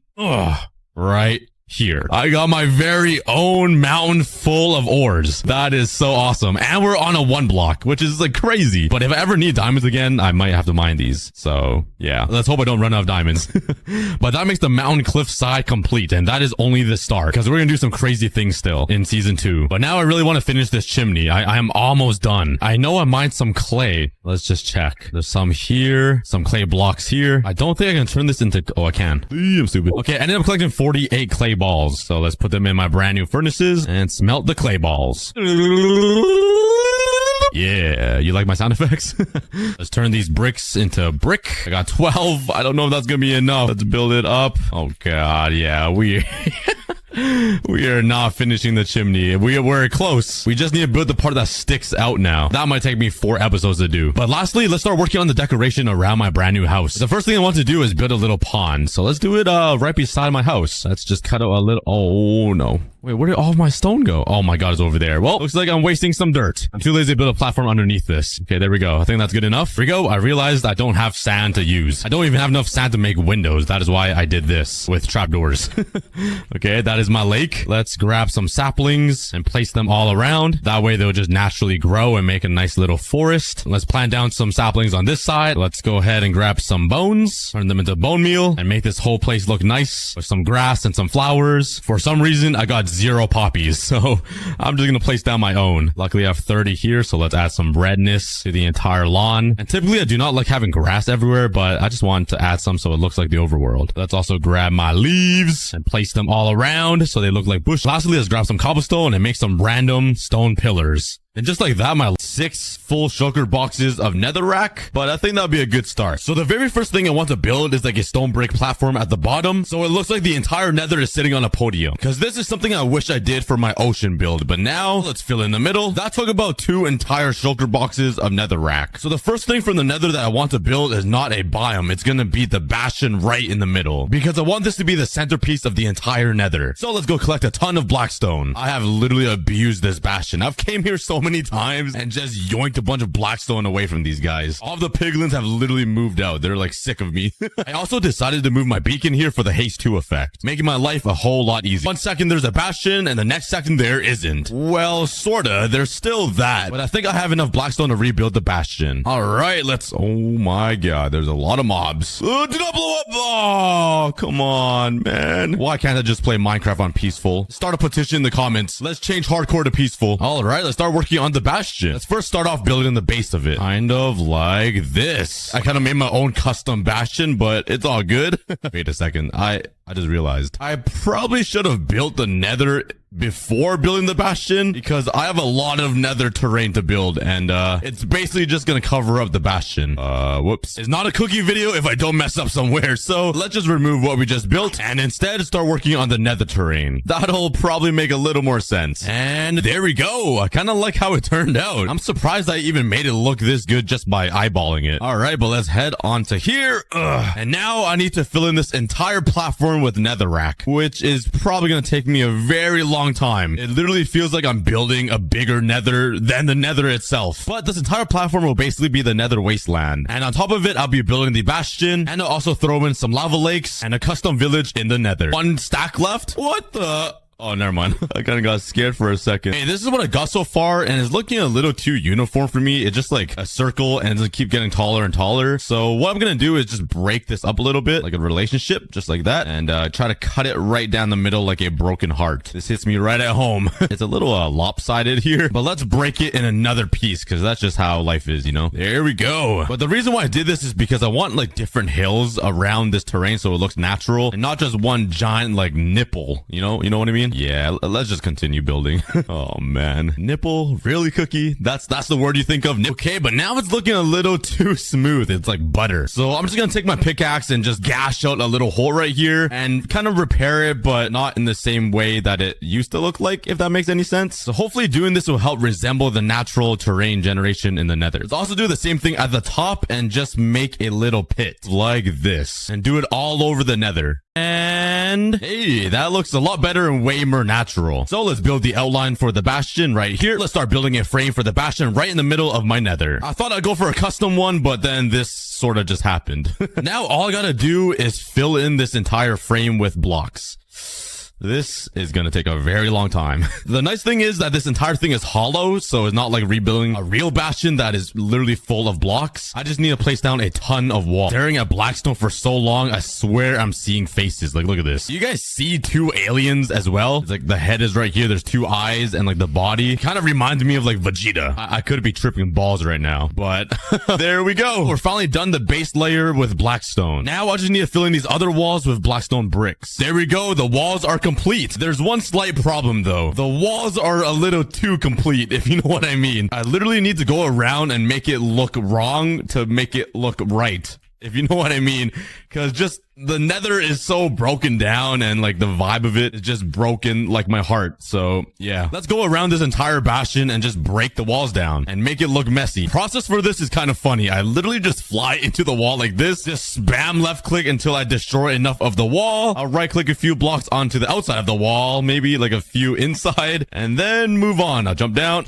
right here. I got my very own mountain full of ores. That is so awesome. And we're on a 1 block, which is like crazy. But if I ever need diamonds again, I might have to mine these. So yeah, let's hope I don't run out of diamonds. But that makes the mountain cliff side complete. And that is only the start because we're going to do some crazy things still in season 2. But now I really want to finish this chimney. I am almost done. I know I mined some clay. Let's just check. There's some here, some clay blocks here. I don't think I can turn this into, oh, I can. I'm stupid. Okay, I ended up collecting 48 clay balls. So let's put them in my brand new furnaces and smelt the clay balls. Yeah, you like my sound effects? Let's turn these bricks into brick. I got 12. I don't know if that's gonna be enough. Let's build it up. Oh god, yeah, we are not finishing the chimney. We're close. We just need to build the part that sticks out now. That might take me 4 episodes to do. But lastly, let's start working on the decoration around my brand new house. The first thing I want to do is build a little pond. So let's do it right beside my house. Let's just cut out a little. Oh no. Wait, where did all of my stone go? Oh my god, it's over there. Well, looks like I'm wasting some dirt. I'm too lazy to build a platform underneath this. Okay, there we go. I think that's good enough. Here we go. I realized I don't have sand to use. I don't even have enough sand to make windows. That is why I did this with trapdoors. Okay, that is my lake. Let's grab some saplings and place them all around. That way they'll just naturally grow and make a nice little forest. Let's plant down some saplings on this side. Let's go ahead and grab some bones, turn them into bone meal, and make this whole place look nice with some grass and some flowers. For some reason, I got 0 poppies, so I'm just gonna place down my own. Luckily, I have 30 here, so let's add some redness to the entire lawn. And typically, I do not like having grass everywhere, but I just want to add some so it looks like the overworld. Let's also grab my leaves and place them all around so they look like bush. Lastly, let's grab some cobblestone and make some random stone pillars. And just like that, my 6 full shulker boxes of netherrack. But I think that'll be a good start. So the very first thing I want to build is like a stone brick platform at the bottom. So it looks like the entire nether is sitting on a podium. Because this is something I wish I did for my ocean build. But now, let's fill in the middle. That took about 2 entire shulker boxes of netherrack. So the first thing from the nether that I want to build is not a biome. It's going to be the bastion right in the middle. Because I want this to be the centerpiece of the entire nether. So let's go collect a ton of blackstone. I have literally abused this bastion. I've came here so many times and just yoinked a bunch of blackstone away from these guys. All of the piglins have literally moved out. They're like sick of me. I also decided to move my beacon here for the haste 2 effect, making my life a whole lot easier. One second there's a bastion and the next second there isn't. Well, sorta. There's still that, but I think I have enough blackstone to rebuild the bastion. All right, let's... Oh my god, there's a lot of mobs. Did not blow up? Oh, come on, man. Why can't I just play Minecraft on peaceful? Start a petition in the comments. Let's change hardcore to peaceful. All right, let's start working on the bastion. Let's first start off building the base of it. Kind of like this. I kind of made my own custom bastion, but it's all good. Wait a second. I just realized I probably should have built the nether before building the bastion, because I have a lot of nether terrain to build, and it's basically just gonna cover up the bastion. Whoops. It's not a cookie video if I don't mess up somewhere, so let's just remove what we just built and instead start working on the nether terrain. That'll probably make a little more sense. And there we go. I kind of like how it turned out. I'm surprised I even made it look this good just by eyeballing it. All right, but let's head on to here. And now I need to fill in this entire platform with netherrack, which is probably gonna take me a very long time. It literally feels like I'm building a bigger nether than the nether itself. But this entire platform will basically be the nether wasteland. And on top of it, I'll be building the bastion, and I'll also throw in some lava lakes and a custom village in the nether. 1 stack left? What the... Oh, never mind. I kind of got scared for a second. Hey, this is what I got so far, and it's looking a little too uniform for me. It's just like a circle, and it's keep getting taller and taller. So what I'm gonna do is just break this up a little bit, like a relationship, just like that, and try to cut it right down the middle like a broken heart. This hits me right at home. It's a little lopsided here, but let's break it in another piece, because that's just how life is, you know? There we go. But the reason why I did this is because I want like different hills around this terrain so it looks natural, and not just one giant like nipple, you know what I mean? Yeah, let's just continue building. Oh man, nipple, really, Cookie? That's the word you think of? Okay, but now it's looking a little too smooth. It's like butter. So I'm just gonna take my pickaxe and just gash out a little hole right here and kind of repair it, but not in the same way that it used to look like, if that makes any sense. So hopefully doing this will help resemble the natural terrain generation in the nether. Let's also do the same thing at the top and just make a little pit like this and do it all over the nether. And hey, that looks a lot better and way more natural. So let's build the outline for the bastion right here. Let's start building a frame for the bastion right in the middle of my nether. I thought I'd go for a custom one, but then this sort of just happened. Now all I gotta do is fill in this entire frame with blocks. This is going to take a very long time. The nice thing is that this entire thing is hollow, so it's not like rebuilding a real bastion that is literally full of blocks. I just need to place down a ton of walls. Staring at Blackstone for so long, I swear I'm seeing faces. Like, look at this. You guys see 2 aliens as well? It's like the head is right here. There's 2 eyes and like the body. Kind of reminds me of like Vegeta. I could be tripping balls right now, but there we go. We're finally done the base layer with Blackstone. Now I just need to fill in these other walls with Blackstone bricks. There we go. The walls are complete. There's one slight problem though. The walls are a little too complete, if you know what I mean. I literally need to go around and make it look wrong to make it look right, if you know what I mean. Because just the nether is so broken down and like the vibe of it is just broken like my heart. So yeah, let's go around this entire bastion and just break the walls down and make it look messy. Process for this is kind of funny. I literally just fly into the wall like this, just spam left click until I destroy enough of the wall. I'll right click a few blocks onto the outside of the wall, maybe like a few inside, and then move on. I'll jump down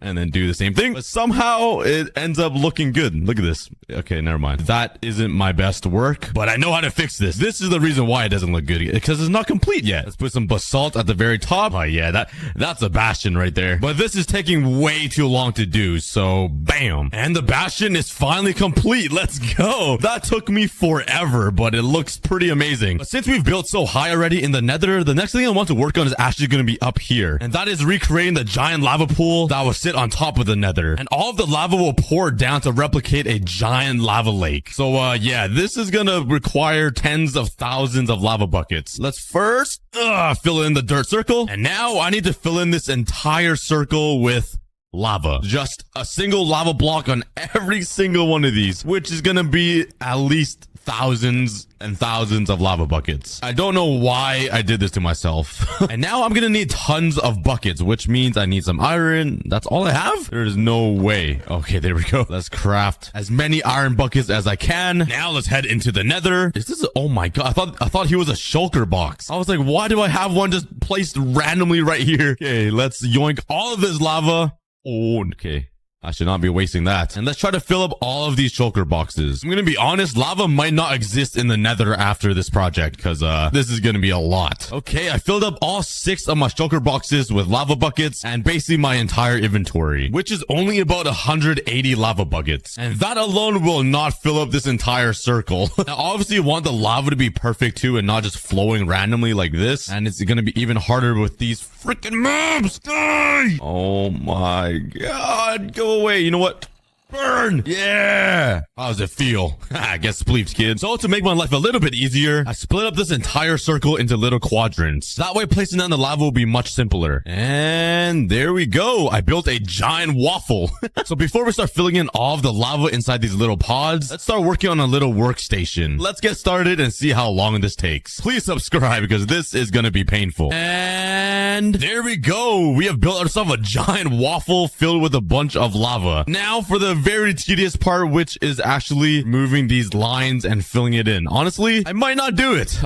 and then do the same thing, but somehow it ends up looking good. Look at this. Okay, never mind. That isn't my best work, but I know how to fix this. This is the reason why it doesn't look good, because it's not complete yet. Let's put some basalt at the very top. Oh yeah, that's a bastion right there. But this is taking way too long to do, so bam. And the bastion is finally complete. Let's go. That took me forever, but it looks pretty amazing. But since we've built so high already in the nether, the next thing I want to work on is actually going to be up here. And that is recreating the giant lava pool that will sit on top of the nether. And all of the lava will pour down to replicate a giant lava lake. So yeah, this is going to require tens of thousands of lava buckets. Let's first fill in the dirt circle. And now I need to fill in this entire circle with lava. Just a single lava block on every single one of these, which is gonna be at least thousands and thousands of lava buckets. I don't know why I did this to myself. And now I'm gonna need tons of buckets, which means I need some iron. That's all I have? There's no way. Okay, there we go. Let's craft as many iron buckets as I can. Now let's head into the nether. Is this, oh my god, I thought he was a shulker box. I was like, why do I have one just placed randomly right here? Okay, let's yoink all of this lava. Oh, okay. I should not be wasting that. And let's try to fill up all of these shulker boxes. I'm gonna be honest, lava might not exist in the nether after this project, because this is gonna be a lot. Okay, I filled up all 6 of my shulker boxes with lava buckets and basically my entire inventory, which is only about 180 lava buckets. And that alone will not fill up this entire circle. Now, obviously you want the lava to be perfect too and not just flowing randomly like this. And it's gonna be even harder with these freaking mobs. Die! Oh my god, go away. You know what? Burn! Yeah! How does it feel? I guess spleefs, kid. So to make my life a little bit easier, I split up this entire circle into little quadrants. That way placing down the lava will be much simpler. And there we go. I built a giant waffle. So before we start filling in all of the lava inside these little pods, let's start working on a little workstation. Let's get started and see how long this takes. Please subscribe because this is gonna be painful. And there we go. We have built ourselves a giant waffle filled with a bunch of lava. Now for the very tedious part, which is actually moving these lines and filling it in. Honestly, I might not do it.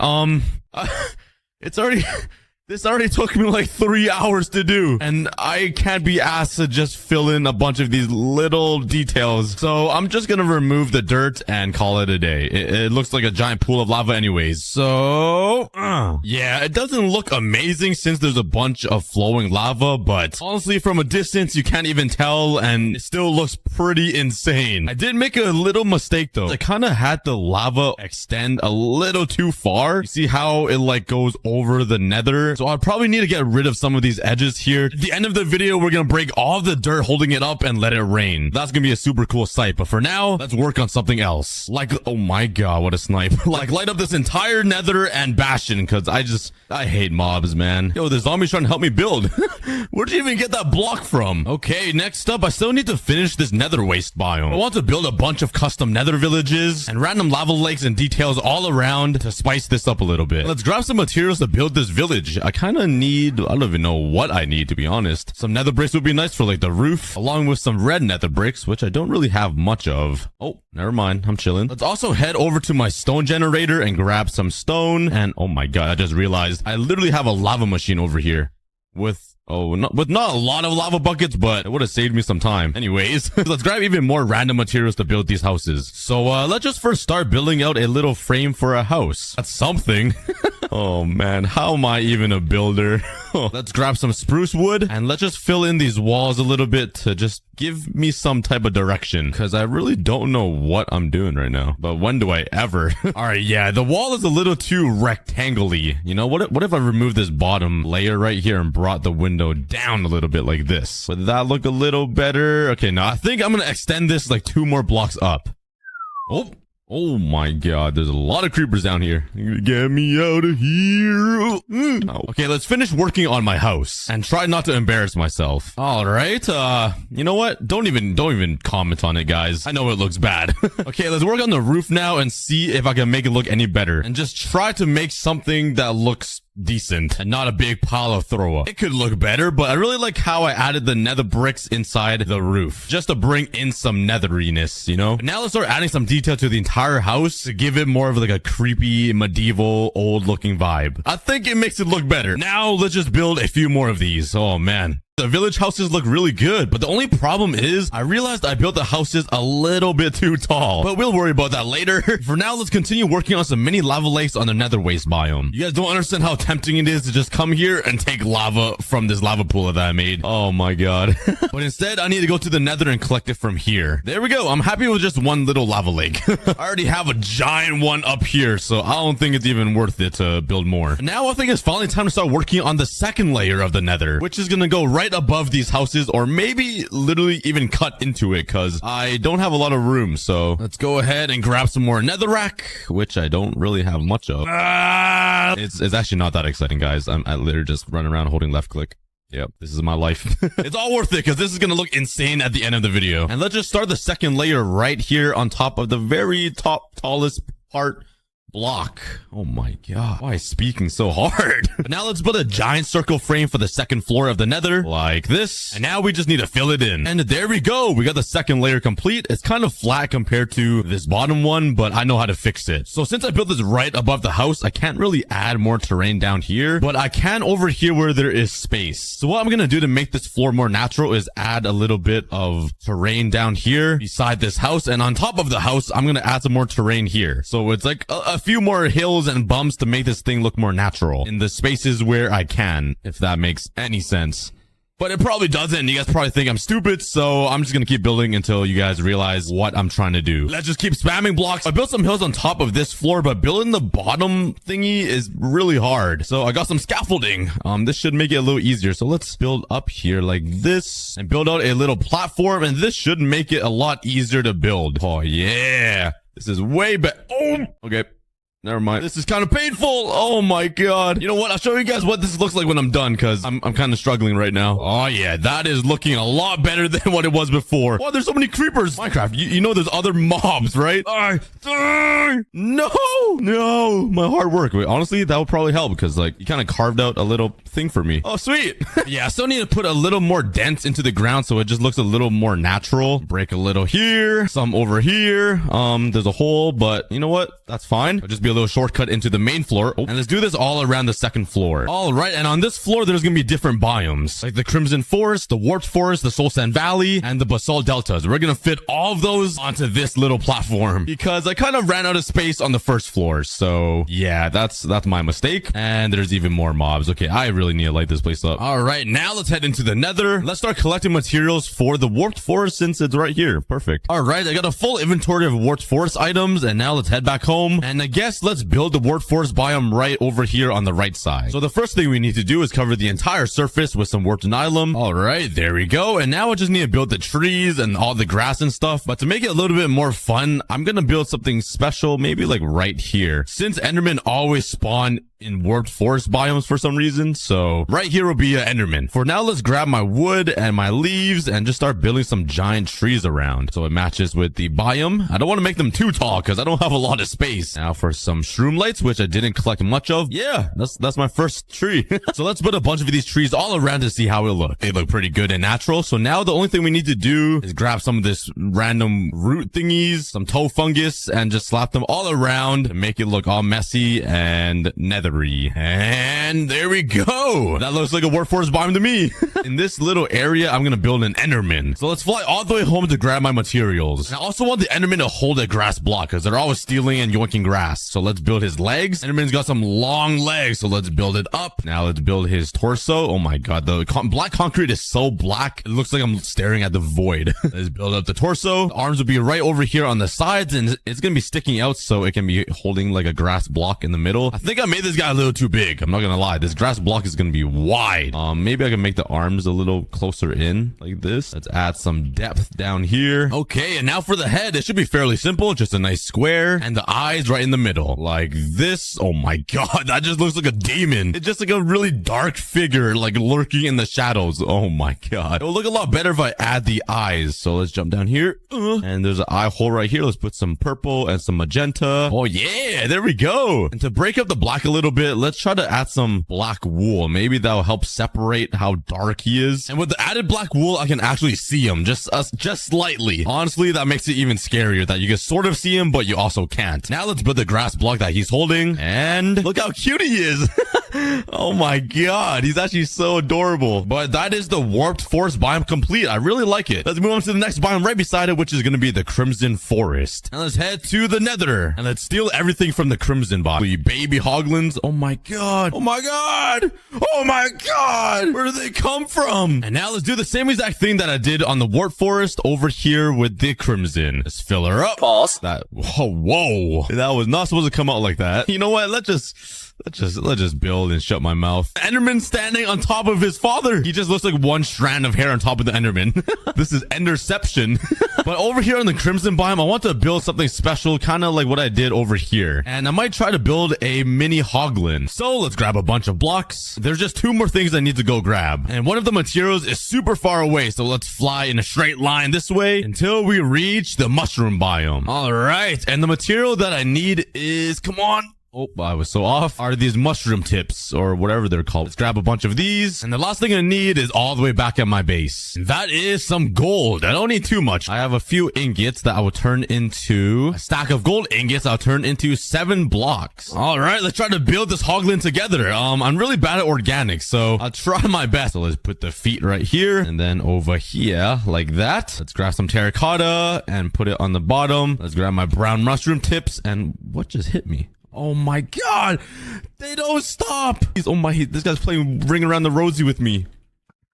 This already took me like 3 hours to do, and I can't be asked to just fill in a bunch of these little details. So I'm just gonna remove the dirt and call it a day. It looks like a giant pool of lava anyways. So, yeah, it doesn't look amazing since there's a bunch of flowing lava, but honestly, from a distance, you can't even tell, and it still looks pretty insane. I did make a little mistake though. I kind of had the lava extend a little too far. You see how it like goes over the nether? So I'll probably need to get rid of some of these edges here. At the end of the video, we're going to break all the dirt holding it up and let it rain. That's going to be a super cool sight. But for now, let's work on something else. Like, oh my god, what a snipe. Like, light up this entire nether and bastion, because I hate mobs, man. Yo, the zombies trying to help me build. Where'd you even get that block from? Okay, next up, I still need to finish this nether waste biome. I want to build a bunch of custom nether villages and random lava lakes and details all around to spice this up a little bit. Let's grab some materials to build this village. I kind of need, I don't even know what I need, to be honest. Some nether bricks would be nice for like the roof, along with some red nether bricks, which I don't really have much of. Oh, never mind. I'm chilling. Let's also head over to my stone generator and grab some stone. And oh my god, I just realized I literally have a lava machine over here with not a lot of lava buckets, but it would have saved me some time. Anyways, let's grab even more random materials to build these houses. So let's just first start building out a little frame for a house. That's something. Oh man, how am I even a builder? Let's grab some spruce wood and let's just fill in these walls a little bit to just give me some type of direction, because I really don't know what I'm doing right now. But when do I ever? All right, yeah, the wall is a little too rectangle-y. You know, what if I remove this bottom layer right here and brought the window down a little bit like this? Would that look a little better? Okay, now I think I'm gonna extend this like 2 more blocks up. Oh my god, there's a lot of creepers down here. Get me out of here. Okay, let's finish working on my house and try not to embarrass myself. All right, you know what? Don't even comment on it, guys. I know it looks bad. Okay, let's work on the roof now and see if I can make it look any better. And just try to make something that looks decent and not a big pile of throw up. It could look better, but I really like how I added the nether bricks inside the roof just to bring in some netheriness, you know? Now let's start adding some detail to the entire house to give it more of like a creepy, medieval, old looking vibe. I think it makes it look better. Now let's just build a few more of these. Oh man. The village houses look really good, but the only problem is I realized I built the houses a little bit too tall, but we'll worry about that later. For now, let's continue working on some mini lava lakes on the nether waste biome. You guys don't understand how tempting it is to just come here and take lava from this lava pool that I made. Oh my god. But instead, I need to go to the nether and collect it from here. There we go. I'm happy with just one little lava lake. I already have a giant one up here, so I don't think it's even worth it to build more. Now I think it's finally time to start working on the second layer of the nether, which is gonna go right above these houses, or maybe literally even cut into it, because I don't have a lot of room. So let's go ahead and grab some more netherrack, which I don't really have much of. It's actually not that exciting, guys. I literally just run around holding left click. Yep, this is my life. It's all worth it because this is going to look insane at the end of the video. And let's just start the second layer right here on top of the very tallest part block. Oh my god. Why is speaking so hard? But now let's build a giant circle frame for the second floor of the nether like this. And now we just need to fill it in. And there we go. We got the second layer complete. It's kind of flat compared to this bottom one, but I know how to fix it. So since I built this right above the house, I can't really add more terrain down here, but I can over here where there is space. So what I'm going to do to make this floor more natural is add a little bit of terrain down here beside this house. And on top of the house, I'm going to add some more terrain here. So it's like a few more hills and bumps to make this thing look more natural in the spaces where I can, if that makes any sense. But it probably doesn't. You guys probably think I'm stupid, so I'm just gonna keep building until you guys realize what I'm trying to do. Let's just keep spamming blocks. I built some hills on top of this floor, but building the bottom thingy is really hard. So I got some scaffolding. This should make it a little easier. So let's build up here like this and build out a little platform, and this should make it a lot easier to build. Oh yeah. This is way better. Oh, okay. Never mind. This is kind of painful. Oh my god. You know what? I'll show you guys what this looks like when I'm done, because I'm kind of struggling right now. Oh yeah, that is looking a lot better than what it was before. Oh, there's so many creepers. Minecraft, you know there's other mobs, right? No, my hard work. Wait, honestly, that would probably help because like you kind of carved out a little thing for me. Oh, sweet. Yeah, I still need to put a little more dents into the ground so it just looks a little more natural. Break a little here, some over here. There's a hole, but you know what? That's fine. It'll just be a little shortcut into the main floor. Oh, and let's do this all around the second floor. All right, and on this floor, there's gonna be different biomes, like the Crimson Forest, the Warped Forest, the Soul Sand Valley, and the Basalt Deltas. We're gonna fit all of those onto this little platform because I kind of ran out of space on the first floor. So yeah, that's my mistake. And there's even more mobs. Okay, I really need to light this place up. All right, now let's head into the nether. Let's start collecting materials for the Warped Forest since it's right here. Perfect. All right, I got a full inventory of Warped Forest items, and now let's head back home. And I guess let's build the Warped Forest biome right over here on the right side. So the first thing we need to do is cover the entire surface with some warped nylon. All right, there we go. And now I just need to build the trees and all the grass and stuff. But to make it a little bit more fun, I'm gonna build something special, maybe like right here. Since Endermen always spawn in Warped Forest biomes for some reason, so right here will be an Enderman. For now, let's grab my wood and my leaves and just start building some giant trees around so it matches with the biome. I don't want to make them too tall because I don't have a lot of space. Now for some shroom lights, which I didn't collect much of. Yeah, that's my first tree. So let's put a bunch of these trees all around to see how it looks. They look pretty good and natural. So now the only thing we need to do is grab some of this random root thingies, some toe fungus, and just slap them all around to make it look all messy and nether. And there we go. That looks like a Warped Forest biome to me. In this little area, I'm going to build an Enderman. So let's fly all the way home to grab my materials. And I also want the Enderman to hold a grass block because they're always stealing and yoinking grass. So let's build his legs. Enderman's got some long legs, so let's build it up. Now let's build his torso. Oh my god, the black concrete is so black. It looks like I'm staring at the void. Let's build up the torso. The arms will be right over here on the sides, and it's going to be sticking out so it can be holding like a grass block in the middle. I think I made this guy a little too big. I'm not gonna lie, this grass block is gonna be wide. Maybe I can make the arms a little closer in like this. Let's add some depth down here. Okay, and now for the head, it should be fairly simple, just a nice square, and the eyes right in the middle like this. Oh my god, that just looks like a demon. It's just like a really dark figure like lurking in the shadows. Oh my god, it will look a lot better if I add the eyes. So let's jump down here, and there's an eye hole right here. Let's put some purple and some magenta. Oh yeah, there we go. And to break up the black a little bit, let's try to add some black wool. Maybe that'll help separate how dark he is. And with the added black wool, I can actually see him just slightly. Honestly, that makes it even scarier that you can sort of see him, but you also can't. Now let's build the grass block that he's holding, and look how cute he is. Oh my god, he's actually so adorable. But that is the Warped Forest biome complete. I really like it. Let's move on to the next biome right beside it, which is going to be the Crimson Forest. And let's head to the nether and let's steal everything from the Crimson biome. Baby hoglins. Oh my god. Oh my god. Oh my god. Where do they come from? And now let's do the same exact thing that I did on the Warped Forest over here with the Crimson. Let's fill her up. Pause. Whoa. That was not supposed to come out like that. You know what? Let's Let's just build and shut my mouth. Enderman standing on top of his father. He just looks like one strand of hair on top of the Enderman. This is Enderception. But over here on the Crimson biome, I want to build something special, kind of like what I did over here. And I might try to build a mini hoglin. So let's grab a bunch of blocks. There's just 2 more things I need to go grab. And one of the materials is super far away. So let's fly in a straight line this way until we reach the mushroom biome. All right. And the material that I need is, come on. Oh, I was so off. Are these mushroom tips or whatever they're called. Let's grab a bunch of these. And the last thing I need is all the way back at my base. And that is some gold. I don't need too much. I have a few ingots that I will turn into a stack of gold ingots. I'll turn into 7 blocks. All right, let's try to build this hoglin together. I'm really bad at organics, so I'll try my best. So let's put the feet right here and then over here like that. Let's grab some terracotta and put it on the bottom. Let's grab my brown mushroom tips. And what just hit me? Oh my god, they don't stop. Oh my, this guy's playing Ring Around the Rosie with me.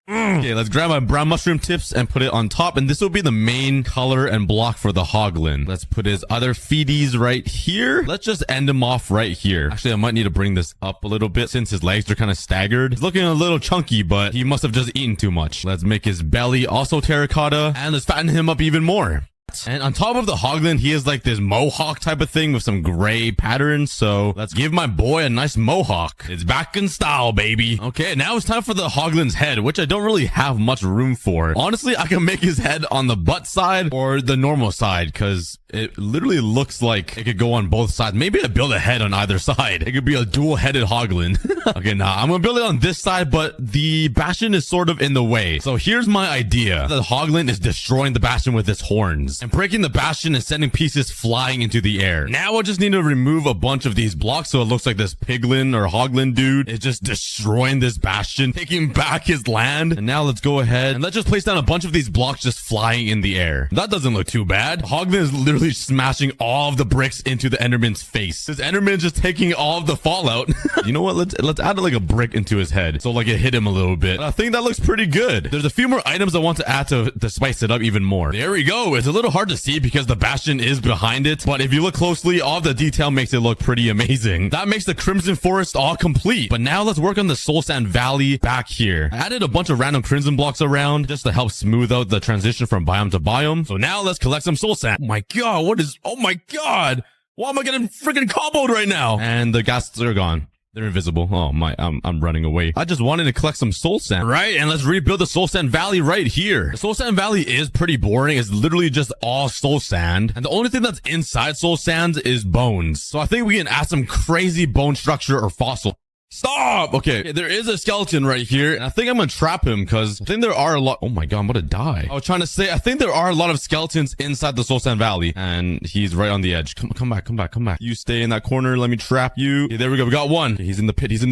Okay, let's grab my brown mushroom tips and put it on top. And this will be the main color and block for the hoglin. Let's put his other feeties right here. Let's just end him off right here. Actually, I might need to bring this up a little bit since his legs are kind of staggered. He's looking a little chunky, but he must have just eaten too much. Let's make his belly also terracotta and let's fatten him up even more. And on top of the hoglin, he has like this mohawk type of thing with some gray patterns. So let's give my boy a nice mohawk. It's back in style, baby. Okay, now it's time for the hoglin's head, which I don't really have much room for. Honestly, I can make his head on the butt side or the normal side because it literally looks like it could go on both sides. Maybe I build a head on either side. It could be a dual-headed hoglin. Okay, now I'm gonna build it on this side, but the bastion is sort of in the way. So here's my idea. The hoglin is destroying the bastion with its horns and breaking the bastion and sending pieces flying into the air. Now I just need to remove a bunch of these blocks so it looks like this piglin or hoglin dude is just destroying this bastion, taking back his land. And now let's go ahead and let's just place down a bunch of these blocks just flying in the air. That doesn't look too bad. Hoglin is literally smashing all of the bricks into the Enderman's face. This Enderman just taking all of the fallout. You know what? Let's add like a brick into his head so like it hit him a little bit. I think that looks pretty good. There's a few more items I want to add to spice it up even more. There we go. It's a little hard to see because the bastion is behind it, but if you look closely, all the detail makes it look pretty amazing. That makes the Crimson Forest all complete. But now let's work on the Soul Sand Valley back here. I added a bunch of random crimson blocks around just to help smooth out the transition from biome to biome. So now let's collect some soul sand. Oh my god, oh my god, why am I getting freaking comboed right now? And the ghasts are gone. They're invisible. Oh my, I'm running away. I just wanted to collect some soul sand. Right, and let's rebuild the Soul Sand Valley right here. The Soul Sand Valley is pretty boring. It's literally just all soul sand. And the only thing that's inside soul sand is bones. So I think we can add some crazy bone structure or fossil. Stop! Okay, there is a skeleton right here, and I think I'm gonna trap him because I think there are a lot. Oh my god, I'm gonna die. I was trying to say, I think there are a lot of skeletons inside the Soul Sand Valley, and he's right on the edge. Come back. You stay in that corner. Let me trap you. Okay, there we go. We got one. Okay, he's in the pit. Get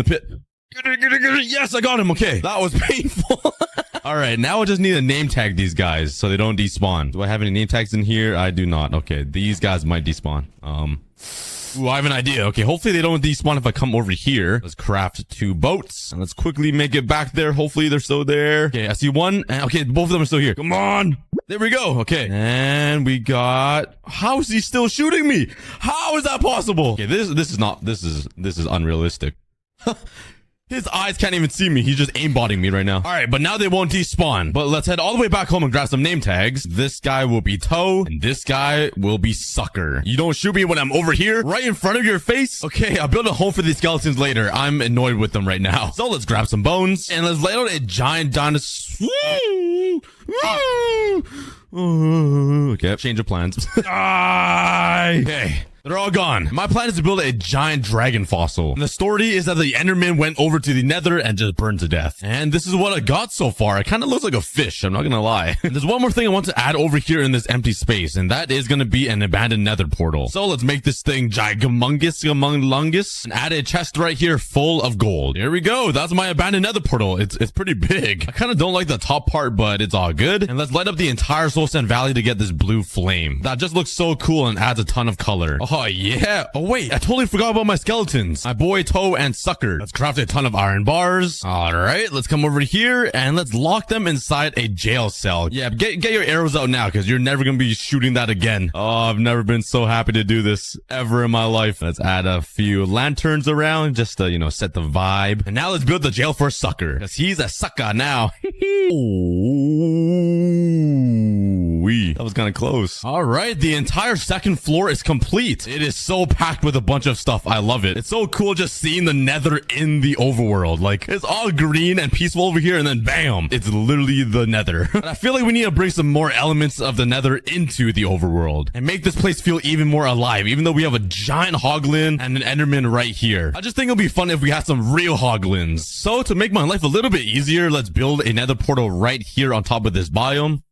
it. Yes, I got him. Okay, that was painful. All right, now I just need to name tag these guys so they don't despawn. Do I have any name tags in here? I do not. Okay, these guys might despawn. Ooh, I have an idea. Okay, hopefully they don't despawn if I come over here. Let's craft 2 boats. And let's quickly make it back there. Hopefully they're still there. Okay, I see one. And okay, both of them are still here. Come on. There we go. Okay. And we got... How is he still shooting me? How is that possible? Okay, this is unrealistic. His eyes can't even see me. He's just aimbotting me right now. All right, but now they won't despawn. But let's head all the way back home and grab some name tags. This guy will be Toe, and this guy will be Sucker. You don't shoot me when I'm over here, right in front of your face. Okay, I'll build a home for these skeletons later. I'm annoyed with them right now. So let's grab some bones, and let's lay out a giant dinosaur. Okay, change of plans. Okay. They're all gone. My plan is to build a giant dragon fossil. And the story is that the Enderman went over to the Nether and just burned to death. And this is what I got so far. It kind of looks like a fish. I'm not gonna lie. And there's one more thing I want to add over here in this empty space, and that is gonna be an abandoned Nether portal. So let's make this thing gigamongous and add a chest right here full of gold. Here we go. That's my abandoned Nether portal. It's pretty big. I kind of don't like the top part, but it's all good. And let's light up the entire Soul Sand Valley to get this blue flame. That just looks so cool and adds a ton of color. Oh, yeah. Oh, wait. I totally forgot about my skeletons. My boy, Toe, and Sucker. Let's craft a ton of iron bars. All right. Let's come over here and let's lock them inside a jail cell. Yeah, get your arrows out now because you're never going to be shooting that again. Oh, I've never been so happy to do this ever in my life. Let's add a few lanterns around just to, set the vibe. And now let's build the jail for Sucker because he's a sucker now. Ooh, that was kind of close. All right, the entire second floor is complete. It is so packed with a bunch of stuff. I love it. It's so cool just seeing the nether in the overworld. Like, it's all green and peaceful over here, and then bam, it's literally the nether. And I feel like we need to bring some more elements of the nether into the overworld and make this place feel even more alive, even though we have a giant hoglin and an enderman right here. I just think it'll be fun if we had some real hoglins. So to make my life a little bit easier, let's build a nether portal right here on top of this biome.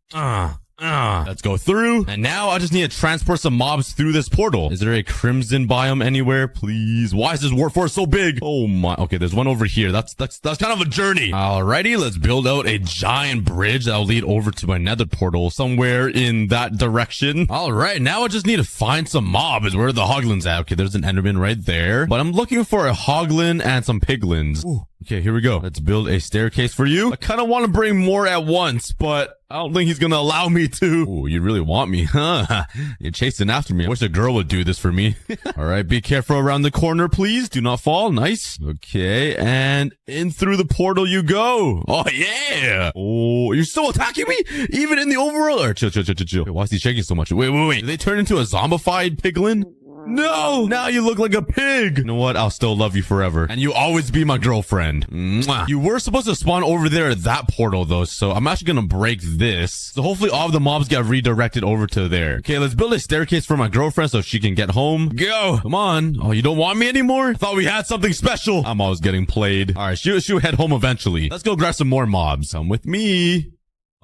Let's go through. And now I just need to transport some mobs through this portal. Is there a crimson biome anywhere? Please. Why is this warforce so big? Oh my. Okay, there's one over here. That's kind of a journey. Alrighty, let's build out a giant bridge that'll lead over to my nether portal somewhere in that direction. Alright, now I just need to find some mobs. Where are the hoglins at? Okay, there's an enderman right there. But I'm looking for a hoglin and some piglins. Ooh. Okay, here we go. Let's build a staircase for you. I kind of want to bring more at once, but I don't think he's going to allow me to. Oh, you really want me, huh? You're chasing after me. I wish a girl would do this for me. All right, be careful around the corner, please. Do not fall. Nice. Okay, and in through the portal you go. Oh, yeah. Oh, you're still attacking me? Even in the overworld? Or chill. Wait, why is he shaking so much? Wait. Did they turn into a zombified piglin? No! Now you look like a pig! You know what? I'll still love you forever. And you always be my girlfriend. Mwah. You were supposed to spawn over there at that portal, though, so I'm actually gonna break this. So hopefully all of the mobs get redirected over to there. Okay, let's build a staircase for my girlfriend so she can get home. Go! Come on. Oh, you don't want me anymore? Thought we had something special. I'm always getting played. Alright, she'll head home eventually. Let's go grab some more mobs. Come with me.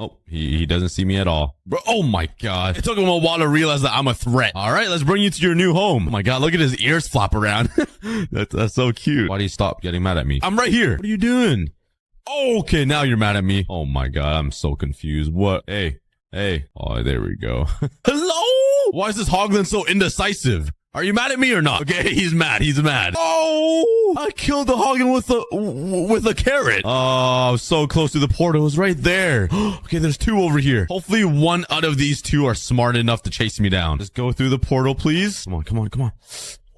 Oh, he doesn't see me at all. Bro, oh my god. It took him a while to realize that I'm a threat. All right, let's bring you to your new home. Oh my god, look at his ears flop around. That's so cute. Why do you stop getting mad at me? I'm right here. What are you doing? Okay, now you're mad at me. Oh my god, I'm so confused. What? Hey. Oh, there we go. Hello? Why is this hoglin so indecisive? Are you mad at me or not? Okay, he's mad. Oh, I killed the hoglin with a carrot. Oh, so close to the portal. It was right there. Okay, there's two over here. Hopefully one out of these two are smart enough to chase me down. Just go through the portal, please. Come on.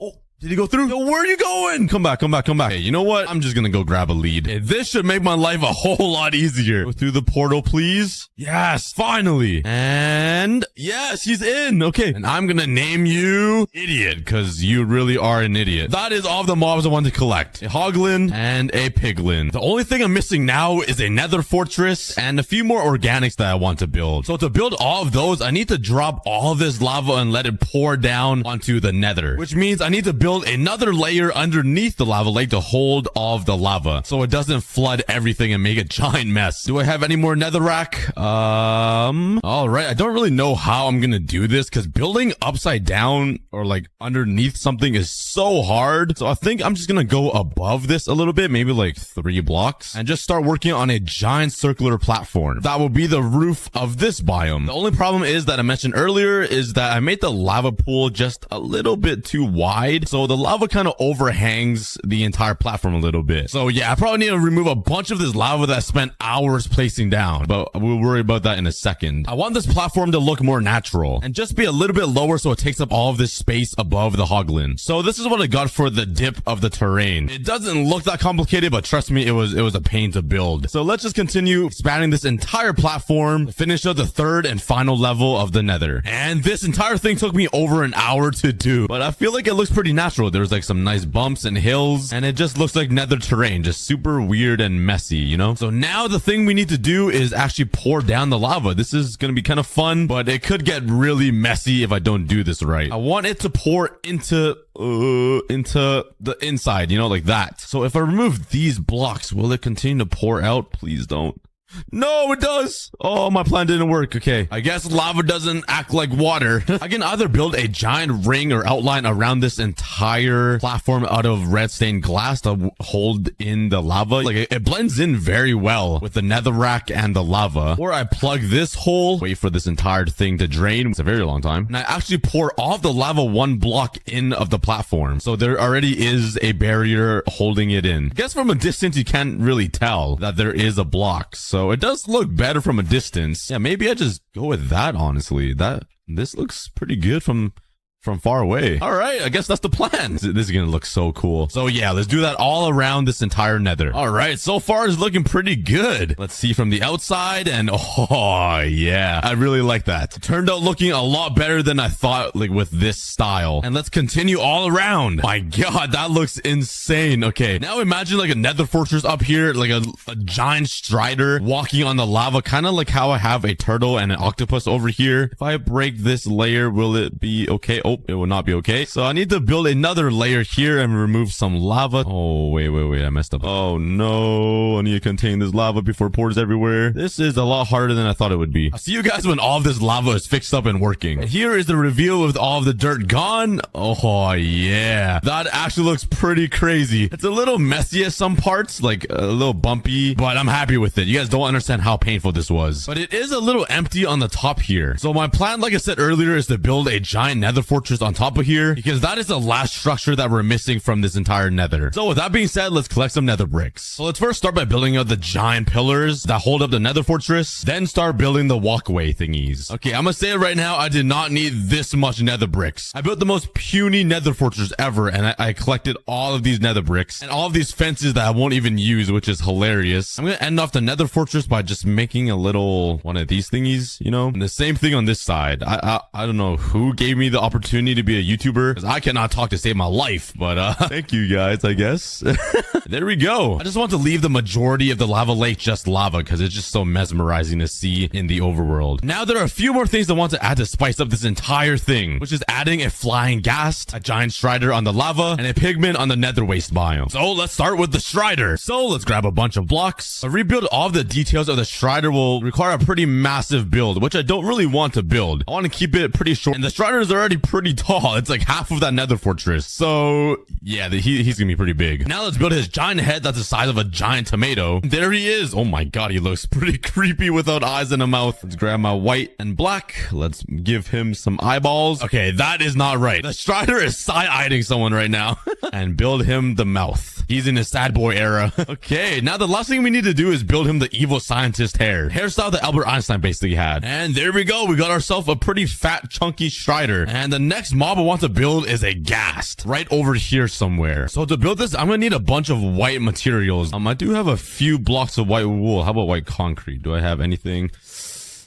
Oh, did he go through? No, where are you going? Come back. Hey, you know what? I'm just gonna go grab a lead. Hey, this should make my life a whole lot easier. Go through the portal, please. Yes, finally. And yes, he's in. Okay, and I'm gonna name you Idiot, because you really are an idiot. That is all the mobs I want to collect. A hoglin and a piglin. The only thing I'm missing now is a nether fortress and a few more organics that I want to build. So to build all of those, I need to drop all of this lava and let it pour down onto the nether, which means I need to build another layer underneath the lava lake to hold all of the lava so it doesn't flood everything and make a giant mess. Do I have any more netherrack? All right. I don't really know how I'm gonna do this because building upside down or like underneath something is so hard. So I think I'm just gonna go above this a little bit, maybe like 3 blocks, and just start working on a giant circular platform. That will be the roof of this biome. The only problem is that I mentioned earlier is that I made the lava pool just a little bit too wide. So the lava kind of overhangs the entire platform a little bit. So yeah, I probably need to remove a bunch of this lava that I spent hours placing down, but we'll worry about that in a second. I want this platform to look more natural and just be a little bit lower so it takes up all of this space above the hoglin. So this is what I got for the dip of the terrain. It doesn't look that complicated, but trust me, it was a pain to build. So let's just continue expanding this entire platform to finish up the third and final level of the nether. And this entire thing took me over an hour to do, but I feel like it looks pretty natural. There's like some nice bumps and hills, and it just looks like nether terrain, just super weird and messy, you know? So now the thing we need to do is actually pour down the lava. This is gonna be kind of fun, but it could get really messy if I don't do this right. I want it to pour into the inside, you know, like that. So if I remove these blocks, will it continue to pour out? Please don't. No, it does. Oh, my plan didn't work. Okay. I guess lava doesn't act like water. I can either build a giant ring or outline around this entire platform out of red stained glass to hold in the lava. Like it blends in very well with the netherrack and the lava. Or I plug this hole, wait for this entire thing to drain. It's a very long time. And I actually pour all of the lava one block in of the platform. So there already is a barrier holding it in. I guess from a distance, you can't really tell that there is a block. So it does look better from a distance. Yeah, maybe I just go with that, honestly. This looks pretty good from far away. All right, I guess that's the plan. This is gonna look so cool. So yeah, let's do that all around this entire nether. All right, so far it's looking pretty good. Let's see from the outside, and oh yeah, I really like that. It turned out looking a lot better than I thought, like with this style. And let's continue all around. My god, that looks insane. Okay, now imagine like a nether fortress up here, like a giant strider walking on the lava, kind of like how I have a turtle and an octopus over here. If I break this layer, will it be okay? Oh, it will not be okay. So I need to build another layer here and remove some lava. Oh, wait. I messed up. Oh, no. I need to contain this lava before it pours everywhere. This is a lot harder than I thought it would be. I'll see you guys when all of this lava is fixed up and working. And here is the reveal with all of the dirt gone. Oh, yeah. That actually looks pretty crazy. It's a little messy at some parts, like a little bumpy, but I'm happy with it. You guys don't understand how painful this was. But it is a little empty on the top here. So my plan, like I said earlier, is to build a giant nether fortress on top of here, because that is the last structure that we're missing from this entire nether. So with that being said, let's collect some nether bricks. So let's first start by building out the giant pillars that hold up the nether fortress, then start building the walkway thingies. Okay, I'm gonna say it right now, I did not need this much nether bricks. I built the most puny nether fortress ever, and I collected all of these nether bricks and all of these fences that I won't even use, which is hilarious. I'm gonna end off the nether fortress by just making a little one of these thingies, you know, and the same thing on this side. I don't know who gave me the opportunity to be a YouTuber, because I cannot talk to save my life, but thank you guys, I guess. There we go. I just want to leave the majority of the lava lake just lava, because it's just so mesmerizing to see in the overworld. Now there are a few more things I want to add to spice up this entire thing, which is adding a flying ghast, a giant strider on the lava, and a pigment on the nether waste biome. So let's start with the strider. So let's grab a bunch of blocks. A rebuild all of the details of the strider will require a pretty massive build, which I don't really want to build. I want to keep it pretty short, and the strider is already pretty tall. It's like half of that nether fortress. So yeah, he's gonna be pretty big. Now let's build his giant head that's the size of a giant tomato. There he is. Oh my god, he looks pretty creepy without eyes and a mouth. Let's grab my white and black. Let's give him some eyeballs. Okay, that is not right. The strider is side-eyeing someone right now. And build him the mouth. He's in his sad boy era. Okay, now the last thing we need to do is build him the evil scientist hairstyle that Albert Einstein basically had. And there we go. We got ourselves a pretty fat, chunky strider. And the next mob I want to build is a ghast right over here somewhere. So to build this, I'm gonna need a bunch of white materials. I do have a few blocks of white wool. How about white concrete? Do I have anything?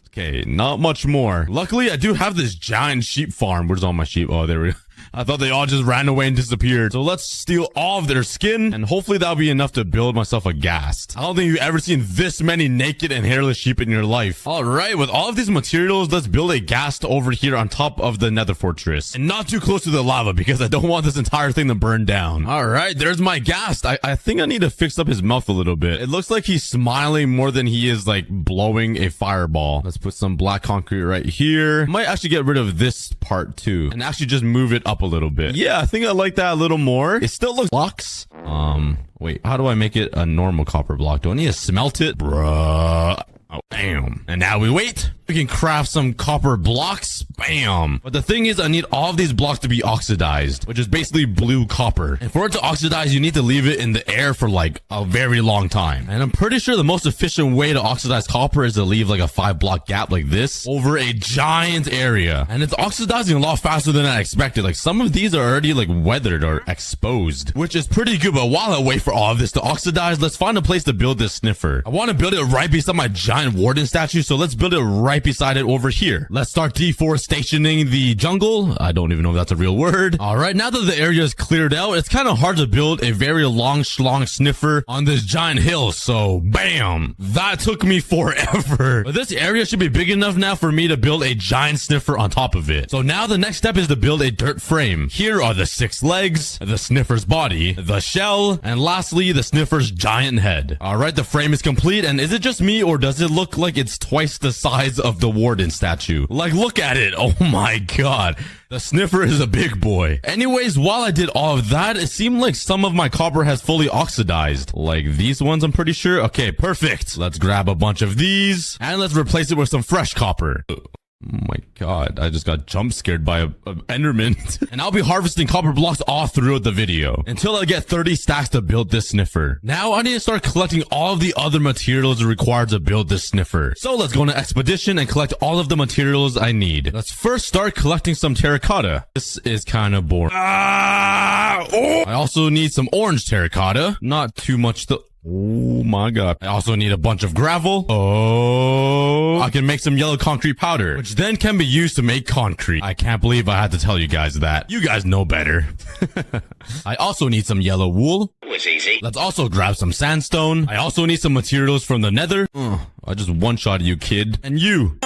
Okay, not much more. Luckily, I do have this giant sheep farm. Where's all my sheep? Oh, there we go. I thought they all just ran away and disappeared. So let's steal all of their skin, and hopefully that'll be enough to build myself a ghast. I don't think you've ever seen this many naked and hairless sheep in your life. All right, with all of these materials, let's build a ghast over here on top of the nether fortress. And not too close to the lava, because I don't want this entire thing to burn down. All right, there's my ghast. I think I need to fix up his mouth a little bit. It looks like he's smiling more than he is like blowing a fireball. Let's put some black concrete right here. Might actually get rid of this part too, and actually just move it up a little bit. Yeah, I think I like that a little more. It still looks blocks. Wait, how do I make it a normal copper block? Do I need to smelt it? Bruh. Oh, bam. And now we wait. We can craft some copper blocks. Bam. But the thing is, I need all of these blocks to be oxidized, which is basically blue copper. And for it to oxidize, you need to leave it in the air for like a very long time. And I'm pretty sure the most efficient way to oxidize copper is to leave like a 5-block gap like this over a giant area. And it's oxidizing a lot faster than I expected. Like some of these are already like weathered or exposed, which is pretty good. But while I wait for all of this to oxidize, let's find a place to build this sniffer. I want to build it right beside my giant warden statue. So let's build it right right beside it over here. Let's start deforestationing the jungle. I don't even know if that's a real word. All right, now that the area is cleared out, it's kind of hard to build a very long schlong sniffer on this giant hill. So bam, that took me forever. But this area should be big enough now for me to build a giant sniffer on top of it. So now the next step is to build a dirt frame. Here are the 6 legs, the sniffer's body, the shell, and lastly, the sniffer's giant head. All right, the frame is complete. And is it just me, or does it look like it's twice the size of the warden statue? Like, look at it. Oh my god. The sniffer is a big boy. Anyways, while I did all of that, it seemed like some of my copper has fully oxidized. Like these ones, I'm pretty sure. Okay, perfect. Let's grab a bunch of these and let's replace it with some fresh copper. Oh my god, I just got jump scared by a Enderman. And I'll be harvesting copper blocks all throughout the video until I get 30 stacks to build this sniffer. Now I need to start collecting all of the other materials required to build this sniffer. So let's go on an expedition and collect all of the materials I need. Let's first start collecting some terracotta. This is kind of boring. I also need some orange terracotta. Not too much though. Oh my god. I also need a bunch of gravel. Oh, I can make some yellow concrete powder, which then can be used to make concrete. I can't believe I had to tell you guys that. You guys know better. I also need some yellow wool. It was easy. Let's also grab some sandstone. I also need some materials from the nether. I just one-shot you, kid. And you.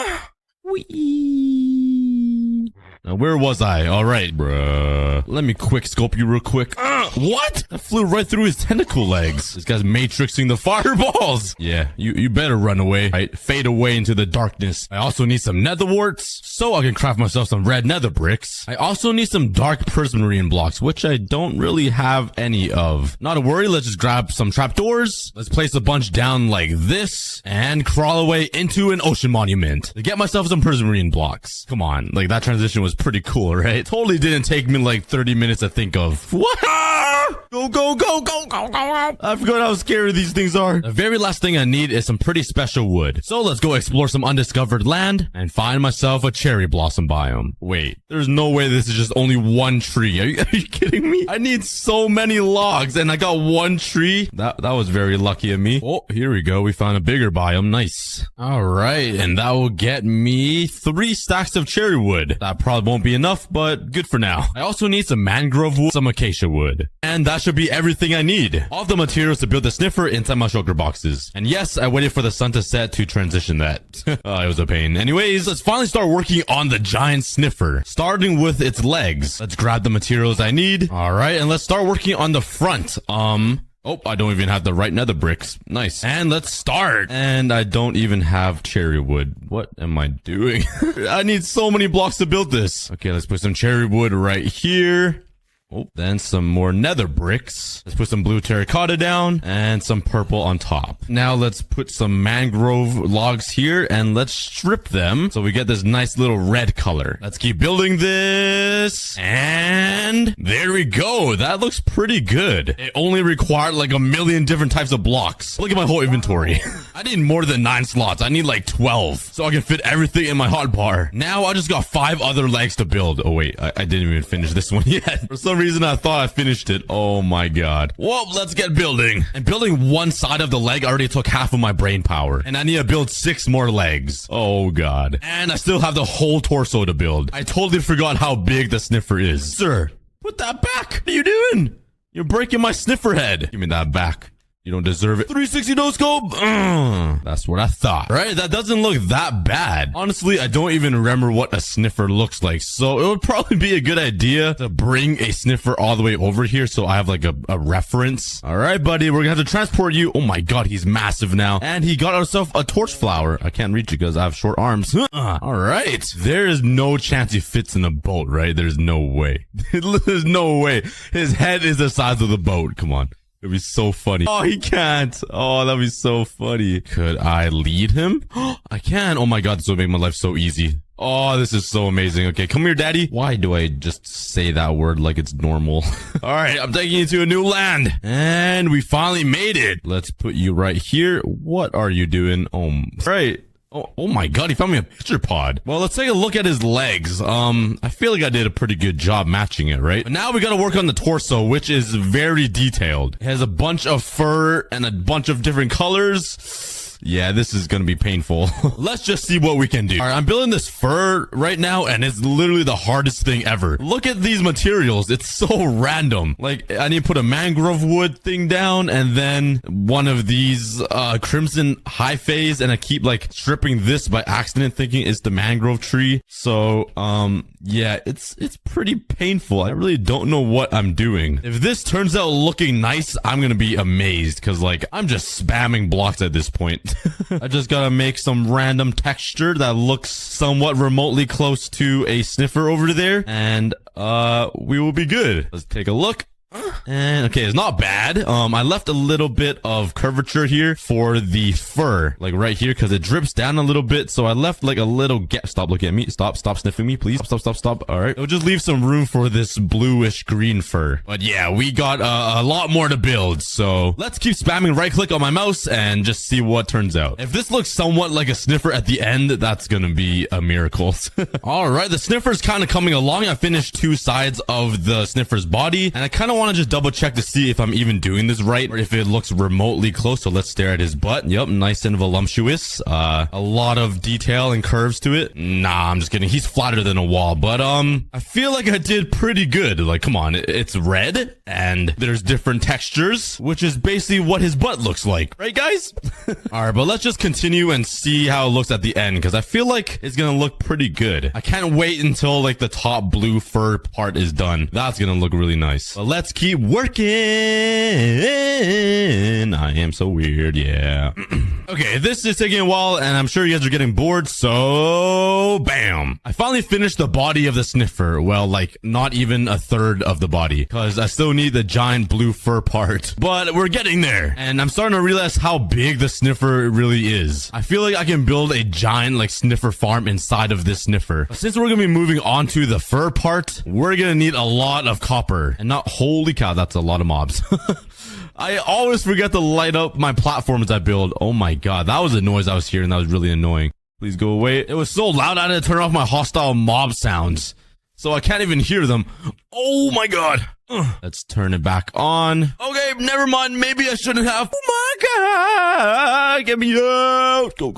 Now, where was I? All right, bruh. Let me quick scope you real quick. What? That flew right through his tentacle legs. This guy's matrixing the fireballs. Yeah, you better run away. Right, fade away into the darkness. I also need some nether warts so I can craft myself some red nether bricks. I also need some dark prismarine blocks, which I don't really have any of. Not to worry, let's just grab some trapdoors. Let's place a bunch down like this and crawl away into an ocean monument to get myself some prismarine blocks. Come on, like that transition was pretty cool, right? Totally didn't take me like 30 minutes to think of. What? Go, go, go, go, go, go. I forgot how scary these things are. The very last thing I need is some pretty special wood. So let's go explore some undiscovered land and find myself a cherry blossom biome. Wait, there's no way this is just only one tree. Are you kidding me? I need so many logs and I got one tree. That was very lucky of me. Oh, here we go. We found a bigger biome. Nice. All right. And that will get me 3 stacks of cherry wood. That probably won't be enough, but good for now. I also need some mangrove wood, some acacia wood. And that should be everything I need. All the materials to build the sniffer inside my shulker boxes. And yes, I waited for the sun to set to transition that. It was a pain. Anyways, let's finally start working on the giant sniffer, starting with its legs. Let's grab the materials I need. All right, and let's start working on the front. Oh, I don't even have the right nether bricks. Nice. And let's start. And I don't even have cherry wood. What am I doing? I need so many blocks to build this. Okay, let's put some cherry wood right here. Oh, then some more nether bricks. Let's put some blue terracotta down and some purple on top. Now let's put some mangrove logs here and let's strip them so we get this nice little red color. Let's keep building this. And there we go. That looks pretty good. It only required like a million different types of blocks. Look at my whole inventory. I need more than 9 slots. I need like 12 so I can fit everything in my hotbar. Now I just got 5 other legs to build. Oh wait, I didn't even finish this one yet. For some reason I thought I finished it. Oh my god. Whoa, let's get building. And building one side of the leg already took half of my brain power. And I need to build 6 more legs. Oh god. And I still have the whole torso to build. I totally forgot how big the sniffer is. Sir, put that back. What are you doing? You're breaking my sniffer head. Give me that back. You don't deserve it. 360 no scope. That's what I thought. Right? That doesn't look that bad. Honestly, I don't even remember what a sniffer looks like. So it would probably be a good idea to bring a sniffer all the way over here so I have like a reference. All right, buddy. We're going to have to transport you. Oh my god, he's massive now. And he got himself a torch flower. I can't reach you because I have short arms. All right. There is no chance he fits in a boat, right? There's no way. There's no way. His head is the size of the boat. Come on. It'd be so funny. Oh, he can't. Oh, that'd be so funny. Could I lead him? I can. Oh my god, this would make my life so easy. Oh, this is so amazing. Okay, come here, daddy. Why do I just say that word like it's normal? All right, I'm taking you to a new land. And we finally made it. Let's put you right here. What are you doing? Right. Oh my god, he found me a picture pod. Well, let's take a look at his legs. I feel like I did a pretty good job matching it, right? But now we gotta work on the torso, which is very detailed. It has a bunch of fur and a bunch of different colors. Yeah, this is gonna be painful. Let's just see what we can do. All right, I'm building this fur right now, and it's literally the hardest thing ever. Look at these materials. It's so random. Like, I need to put a mangrove wood thing down, and then one of these crimson high phase, and I keep like stripping this by accident, thinking it's the mangrove tree. So, yeah, it's pretty painful. I really don't know what I'm doing. If this turns out looking nice, I'm gonna be amazed, because like I'm just spamming blocks at this point. I just gotta make some random texture that looks somewhat remotely close to a sniffer over there, and we will be good. Let's take a look. And okay, it's not bad. I left a little bit of curvature here for the fur, like right here, because it drips down a little bit. So I left like a little gap. Stop looking at me. Stop sniffing me, please. Stop. All right. It'll just leave some room for this bluish green fur. But yeah, we got a lot more to build. So let's keep spamming right click on my mouse and just see what turns out. If this looks somewhat like a sniffer at the end, that's gonna be a miracle. All right, the sniffer's kind of coming along. I finished 2 sides of the sniffer's body, and I kind of want to just double check to see if I'm even doing this right, or if it looks remotely close. So let's stare at his butt. Yep, nice and voluptuous. A lot of detail and curves to it. Nah, I'm just kidding. He's flatter than a wall, but I feel like I did pretty good. Like, come on, it's red and there's different textures, which is basically what his butt looks like, right, guys? All right, but let's just continue and see how it looks at the end, because I feel like it's gonna look pretty good. I can't wait until like the top blue fur part is done. That's gonna look really nice. But let's keep working. I am so weird, yeah. Okay, this is taking a while, and I'm sure you guys are getting bored, so bam. I finally finished the body of the sniffer. Well, like, not even a third of the body, because I still need the giant blue fur part. But we're getting there, and I'm starting to realize how big the sniffer really is. I feel like I can build a giant, like, sniffer farm inside of this sniffer. But since we're gonna be moving on to the fur part, we're gonna need a lot of copper. And not, holy cow, that's a lot of mobs. I always forget to light up my platforms I build. Oh my god, that was a noise I was hearing. That was really annoying. Please go away. It was so loud I had to turn off my hostile mob sounds, so I can't even hear them. Oh my god. Let's turn it back on. Okay, never mind. Maybe I shouldn't have. Oh my god, get me out. Go.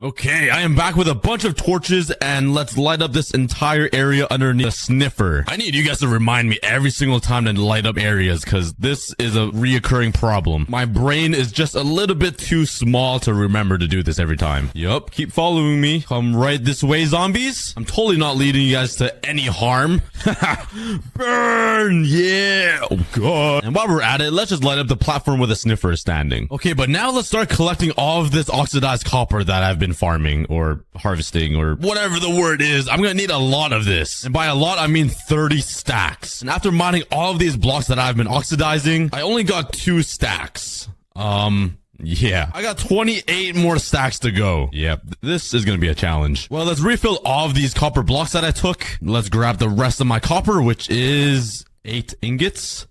Okay, I am back with a bunch of torches, and let's light up this entire area underneath the sniffer. I need you guys to remind me every single time to light up areas, because this is a reoccurring problem. My brain is just a little bit too small to remember to do this every time. Yup, keep following me. Come right this way, zombies. I'm totally not leading you guys to any harm. Burn! Yeah! Oh god. And while we're at it, let's just light up the platform where the sniffer is standing. Okay, but now let's start collecting all of this oxidized copper that I've been farming, or harvesting, or whatever the word is. I'm gonna need a lot of this. And by a lot, I mean 30 stacks. And after mining all of these blocks that I've been oxidizing, I only got 2 stacks. Yeah, I got 28 more stacks to go. Yep, this is gonna be a challenge. Well, let's refill all of these copper blocks that I took. Let's grab the rest of my copper, which is 8 ingots.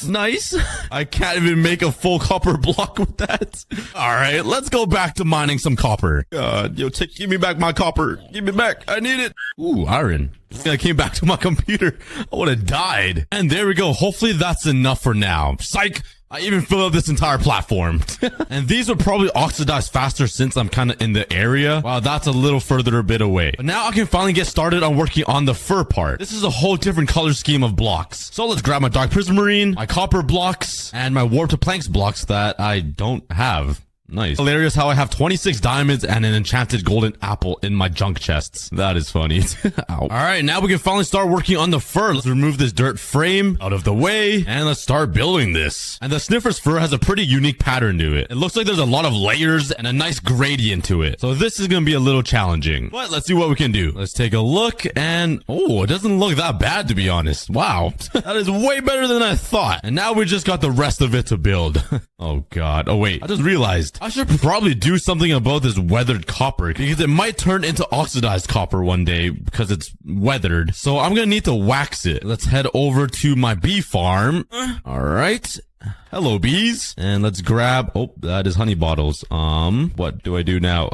Nice. I can't even make a full copper block with that. All right, let's go back to mining some copper. God, yo, give me back my copper. Give me back. I need it. Ooh, iron. I came back to my computer. I would have died. And there we go. Hopefully that's enough for now. Psych. I even filled up this entire platform. And these will probably oxidize faster since I'm kind of in the area. Wow, that's a little further a bit away. But now I can finally get started on working on the fur part. This is a whole different color scheme of blocks. So let's grab my dark prismarine, my copper blocks, and my warp to planks blocks that I don't have. Nice. Hilarious how I have 26 diamonds and an enchanted golden apple in my junk chests. That is funny. Ow. All right, now we can finally start working on the fur. Let's remove this dirt frame out of the way, and let's start building this. And the sniffer's fur has a pretty unique pattern to it. It looks like there's a lot of layers and a nice gradient to it. So this is going to be a little challenging, but let's see what we can do. Let's take a look, and oh, it doesn't look that bad, to be honest. Wow. That is way better than I thought. And now we just got the rest of it to build. Oh god. Oh wait, I just realized I should probably do something about this weathered copper, because it might turn into oxidized copper one day because it's weathered. So I'm gonna need to wax it. Let's head over to my bee farm. All right. Hello, bees. And let's grab, oh, that is honey bottles. What do I do now?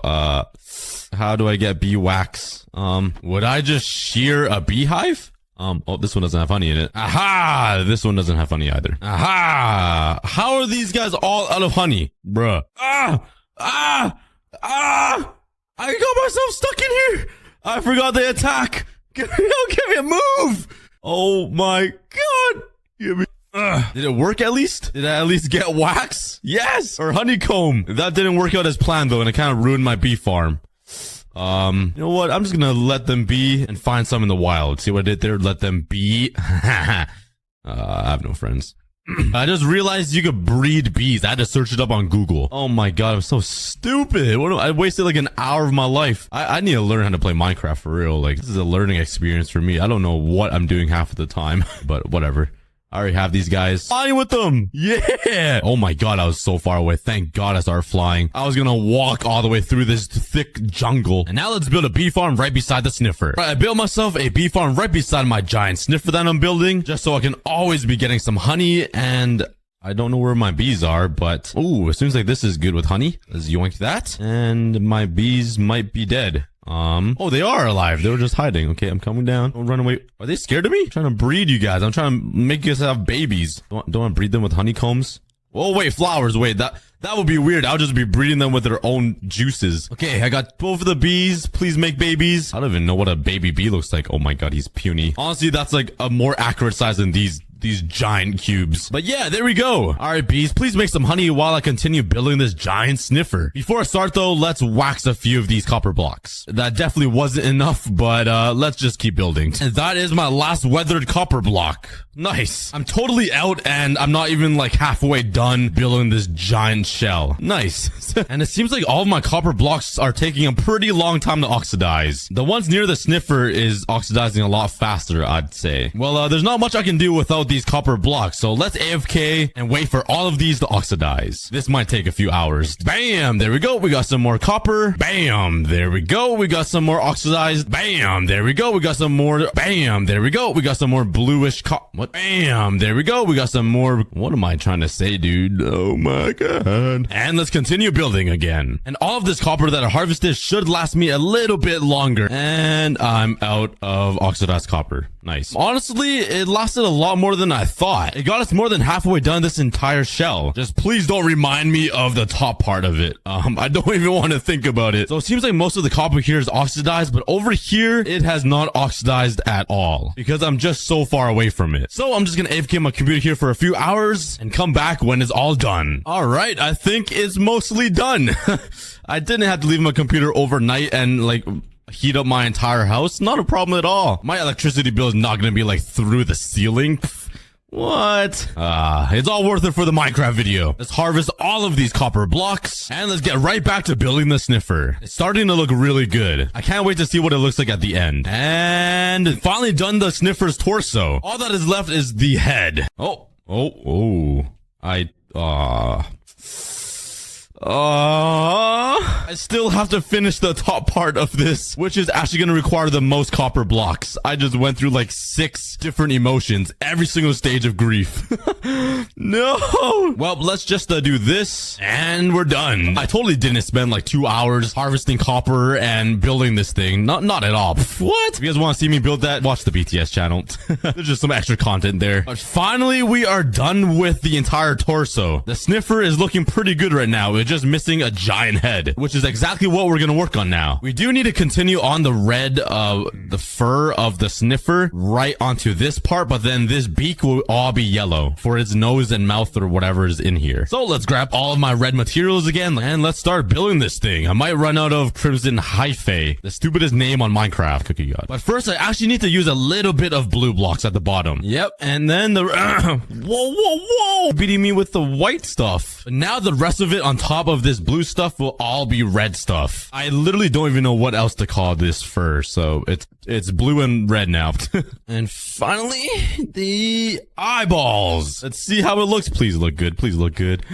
How do I get bee wax? Would I just shear a beehive? Oh, this one doesn't have honey in it. Aha! This one doesn't have honey either. Aha! How are these guys all out of honey? Bruh. I got myself stuck in here. I forgot the attack. Give me a move. Oh my god. Give me. Did it work at least? Did I at least get wax? Yes. Or honeycomb. That didn't work out as planned though, and it kind of ruined my bee farm. You know what? I'm just gonna let them be and find some in the wild. See what I did there? Let them be. I have no friends. I just realized you could breed bees. I had to search it up on Google. Oh my god, I'm so stupid. I wasted like an hour of my life. I need to learn how to play Minecraft for real. Like, this is a learning experience for me. I don't know what I'm doing half of the time, but whatever. I already have these guys. Flying with them. Yeah. Oh my god, I was so far away. Thank god I started flying. I was gonna walk all the way through this thick jungle. And now let's build a bee farm right beside the sniffer. Right, I built myself a bee farm right beside my giant sniffer that I'm building, just so I can always be getting some honey. And I don't know where my bees are, but ooh, it seems like this is good with honey. Let's yoink that. And my bees might be dead. Oh, they are alive. They were just hiding. Okay, I'm coming down. Don't run away. Are they scared of me? I'm trying to breed you guys. I'm trying to make you guys have babies. Don't I breed them with honeycombs? Oh, wait, flowers. Wait, that would be weird. I'll just be breeding them with their own juices. Okay, I got both of the bees. Please make babies. I don't even know what a baby bee looks like. Oh my god, he's puny. Honestly, that's like a more accurate size than these giant cubes. But yeah, there we go. All right, bees, please make some honey while I continue building this giant sniffer. Before I start though, let's wax a few of these copper blocks. That definitely wasn't enough, but let's just keep building. And that is my last weathered copper block. Nice. I'm totally out and I'm not even like halfway done building this giant shell. Nice. And it seems like all of my copper blocks are taking a pretty long time to oxidize. The ones near the sniffer is oxidizing a lot faster, I'd say. Well, there's not much I can do without these copper blocks, so let's AFK and wait for all of these to oxidize. This might take a few hours. Bam, there we go. We got some more copper. Bam, there we go. We got some more oxidized. Bam, there we go. We got some more. Bam, there we go. We got some more bluish what? Bam, there we go. We got some more. What am I trying to say, dude? Oh my god. And let's continue building again. And all of this copper that I harvested should last me a little bit longer. And I'm out of oxidized copper. Nice. Honestly, it lasted a lot more than I thought. It got us more than halfway done this entire shell. Just please don't remind me of the top part of it. I don't even want to think about it. So it seems like most of the copper here is oxidized, but over here, it has not oxidized at all because I'm just so far away from it. So I'm just going to AFK my computer here for a few hours and come back when it's all done. All right. I think it's mostly done. I didn't have to leave my computer overnight and like heat up my entire house. Not a problem at all. My electricity bill is not going to be like through the ceiling. What? It's all worth it for the Minecraft video. Let's harvest all of these copper blocks and let's get right back to building the sniffer. It's starting to look really good. I can't wait to see what it looks like at the end. And finally done the sniffer's torso. All that is left is the head. I still have to finish the top part of this, which is actually going to require the most copper blocks. I just went through like 6 different emotions, every single stage of grief. No. Well, let's just do this and we're done. I totally didn't spend like 2 hours harvesting copper and building this thing. Not at all. What? If you guys want to see me build that, watch the BTS channel. There's just some extra content there. But finally, we are done with the entire torso. The sniffer is looking pretty good right now. It's just missing a giant head, which is exactly what we're gonna work on now. We do need to continue on the red the fur of the sniffer right onto this part, but then this beak will all be yellow for its nose and mouth or whatever is in here. So let's grab all of my red materials again and let's start building this thing. I might run out of crimson hyphae, the stupidest name on Minecraft, aCookieGod. But first I actually need to use a little bit of blue blocks at the bottom. Yep, and then the whoa, beating me with the white stuff. But now the rest of it on top of this blue stuff will all be red stuff. I literally don't even know what else to call this fur, so it's blue and red now. And finally, the eyeballs. Let's see how it looks. Please look good. Please look good.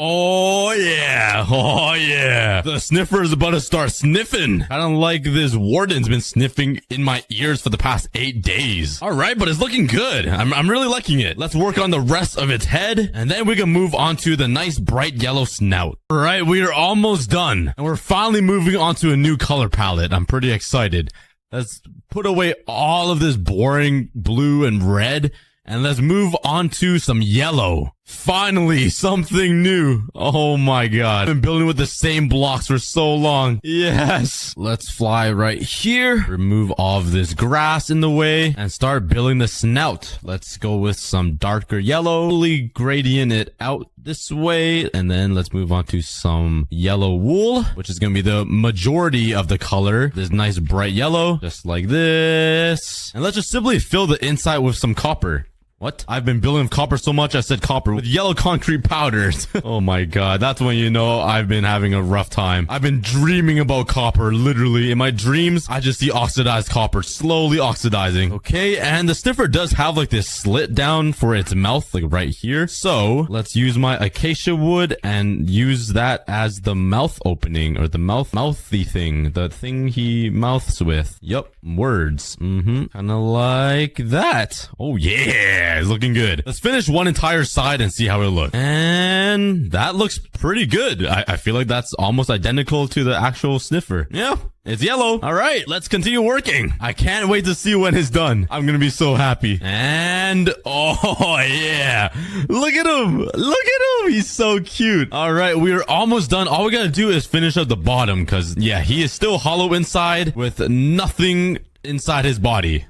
Oh yeah. Oh yeah. The sniffer is about to start sniffing. I don't like this warden's been sniffing in my ears for the past 8 days. All right, but it's looking good. I'm really liking it. Let's work on the rest of its head and then we can move on to the nice bright yellow snout. All right, we are almost done and we're finally moving on to a new color palette. I'm pretty excited. Let's put away all of this boring blue and red And let's move on to some yellow. Finally, something new. Oh my god. I've been building with the same blocks for so long. Yes. Let's fly right here. Remove all of this grass in the way and start building the snout. Let's go with some darker yellow. Slowly gradient it out this way. And then let's move on to some yellow wool, which is going to be the majority of the color. This nice bright yellow, just like this. And let's just simply fill the inside with some copper. What? I've been building with copper so much I said copper with yellow concrete powders. Oh my god, that's when you know I've been having a rough time. I've been dreaming about copper, literally. In my dreams, I just see oxidized copper slowly oxidizing. Okay, and the sniffer does have like this slit down for its mouth, like right here. So let's use my acacia wood and use that as the mouth opening, or the mouthy thing, the thing he mouths with. Yup, words. Kind of like that. Oh yeah. Yeah, it's looking good. Let's finish one entire side and see how it looks. And that looks pretty good. I feel like that's almost identical to the actual sniffer. Yeah, it's yellow. All right, let's continue working. I can't wait to see when it's done. I'm gonna be so happy. And oh yeah, look at him. Look at him. He's so cute. All right, we're almost done. All we gotta do is finish up the bottom because yeah, he is still hollow inside with nothing inside his body.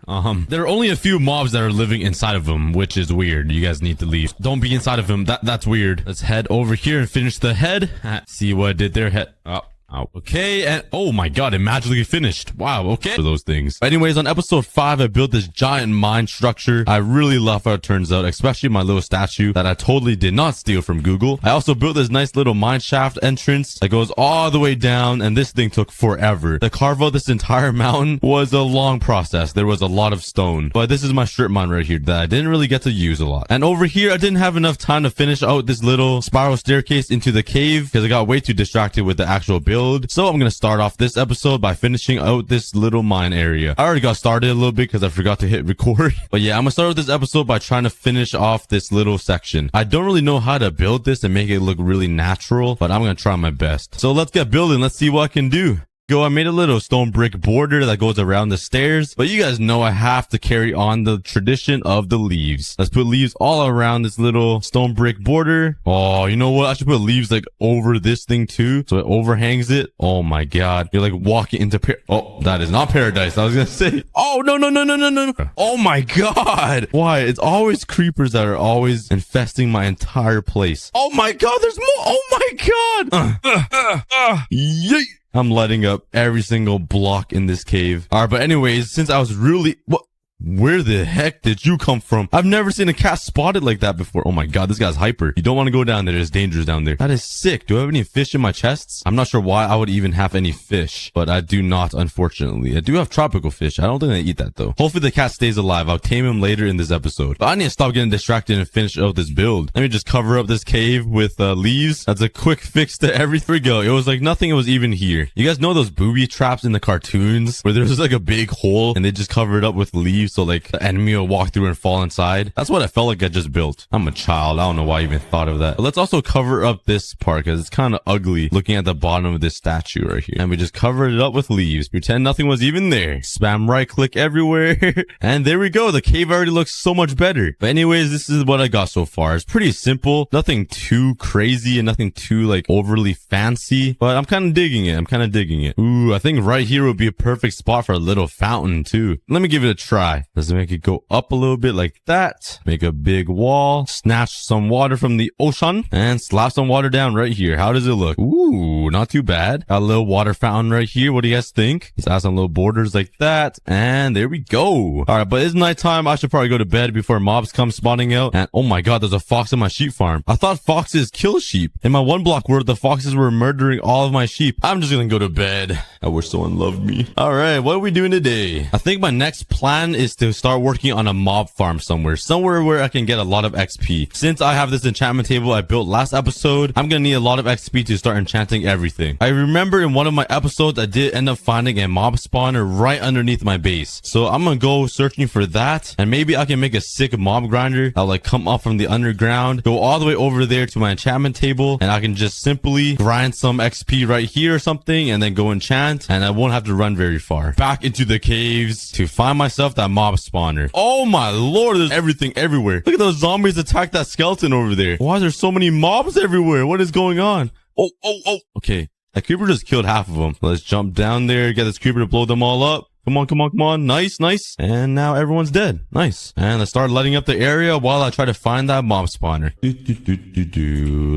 There are only a few mobs that are living inside of him, which is weird. You guys need to leave. Don't be inside of him. That's weird. Let's head over here and finish the head. See what I did there. Head. Oh, okay, and oh my god, it magically finished. Wow, okay. For those things. Anyways, on episode 5, I built this giant mine structure. I really love how it turns out, especially my little statue that I totally did not steal from Google. I also built this nice little mine shaft entrance that goes all the way down, and this thing took forever. To carve out this entire mountain was a long process. There was a lot of stone, but this is my strip mine right here that I didn't really get to use a lot. And over here, I didn't have enough time to finish out this little spiral staircase into the cave because I got way too distracted with the actual build. So I'm going to start off this episode by finishing out this little mine area. I already got started a little bit because I forgot to hit record. But yeah, I'm going to start with this episode by trying to finish off this little section. I don't really know how to build this and make it look really natural, but I'm going to try my best. So let's get building. Let's see what I can do. I made a little stone brick border that goes around the stairs, but you guys know I have to carry on the tradition of the leaves. Let's put leaves all around this little stone brick border. Oh, you know what? I should put leaves like over this thing too, so it overhangs it. Oh my god. You're like walking into oh, that is not paradise. I was gonna say. Oh, no. Oh my god. Why? It's always creepers that are always infesting my entire place. Oh my god, there's more. Oh my god. Yay. I'm lighting up every single block in this cave. All right, but anyways, since I was really... Where the heck did you come from? I've never seen a cat spotted like that before. Oh my god, this guy's hyper. You don't want to go down there. There's dangers down there. That is sick. Do I have any fish in my chests? I'm not sure why I would even have any fish, but I do not, unfortunately. I do have tropical fish. I don't think I eat that though. Hopefully the cat stays alive. I'll tame him later in this episode. But I need to stop getting distracted and finish out this build. Let me just cover up this cave with leaves. That's a quick fix to everything. We go. It was like nothing was even here. You guys know those booby traps in the cartoons where there's like a big hole and they just cover it up with leaves so like the enemy will walk through and fall inside? That's what I felt like I just built. I'm a child. I don't know why I even thought of that. But let's also cover up this part because it's kind of ugly looking at the bottom of this statue right here. And we just covered it up with leaves. Pretend nothing was even there. Spam right click everywhere. And there we go. The cave already looks so much better. But anyways, this is what I got so far. It's pretty simple. Nothing too crazy and nothing too like overly fancy. But I'm kind of digging it. Ooh, I think right here would be a perfect spot for a little fountain too. Let me give it a try. Let's make it go up a little bit like that. Make a big wall. Snatch some water from the ocean and slap some water down right here. How does it look? Ooh, not too bad. Got a little water fountain right here. What do you guys think? Let's add some little borders like that. And there we go. All right, but it's nighttime. I should probably go to bed before mobs come spawning out. And oh my god, there's a fox in my sheep farm. I thought foxes kill sheep. In my one block world, the foxes were murdering all of my sheep. I'm just gonna go to bed. I wish someone loved me. All right, what are we doing today? I think my next plan is to start working on a mob farm somewhere where I can get a lot of XP. Since I have this enchantment table I built last episode, I'm gonna need a lot of XP to start enchanting everything. I remember in one of my episodes I did end up finding a mob spawner right underneath my base, so I'm gonna go searching for that, and maybe I can make a sick mob grinder that'll like come up from the underground, go all the way over there to my enchantment table, and I can just simply grind some XP right here or something and then go enchant, and I won't have to run very far back into the caves to find myself that mob spawner. Oh my lord, there's everything everywhere. Look at those zombies attack that skeleton over there. Why is there so many mobs everywhere? What is going on? Oh. Okay, that creeper just killed half of them. Let's jump down there, get this creeper to blow them all up. Come on. Nice. And now everyone's dead. Nice. And let's start lighting up the area while I try to find that mob spawner.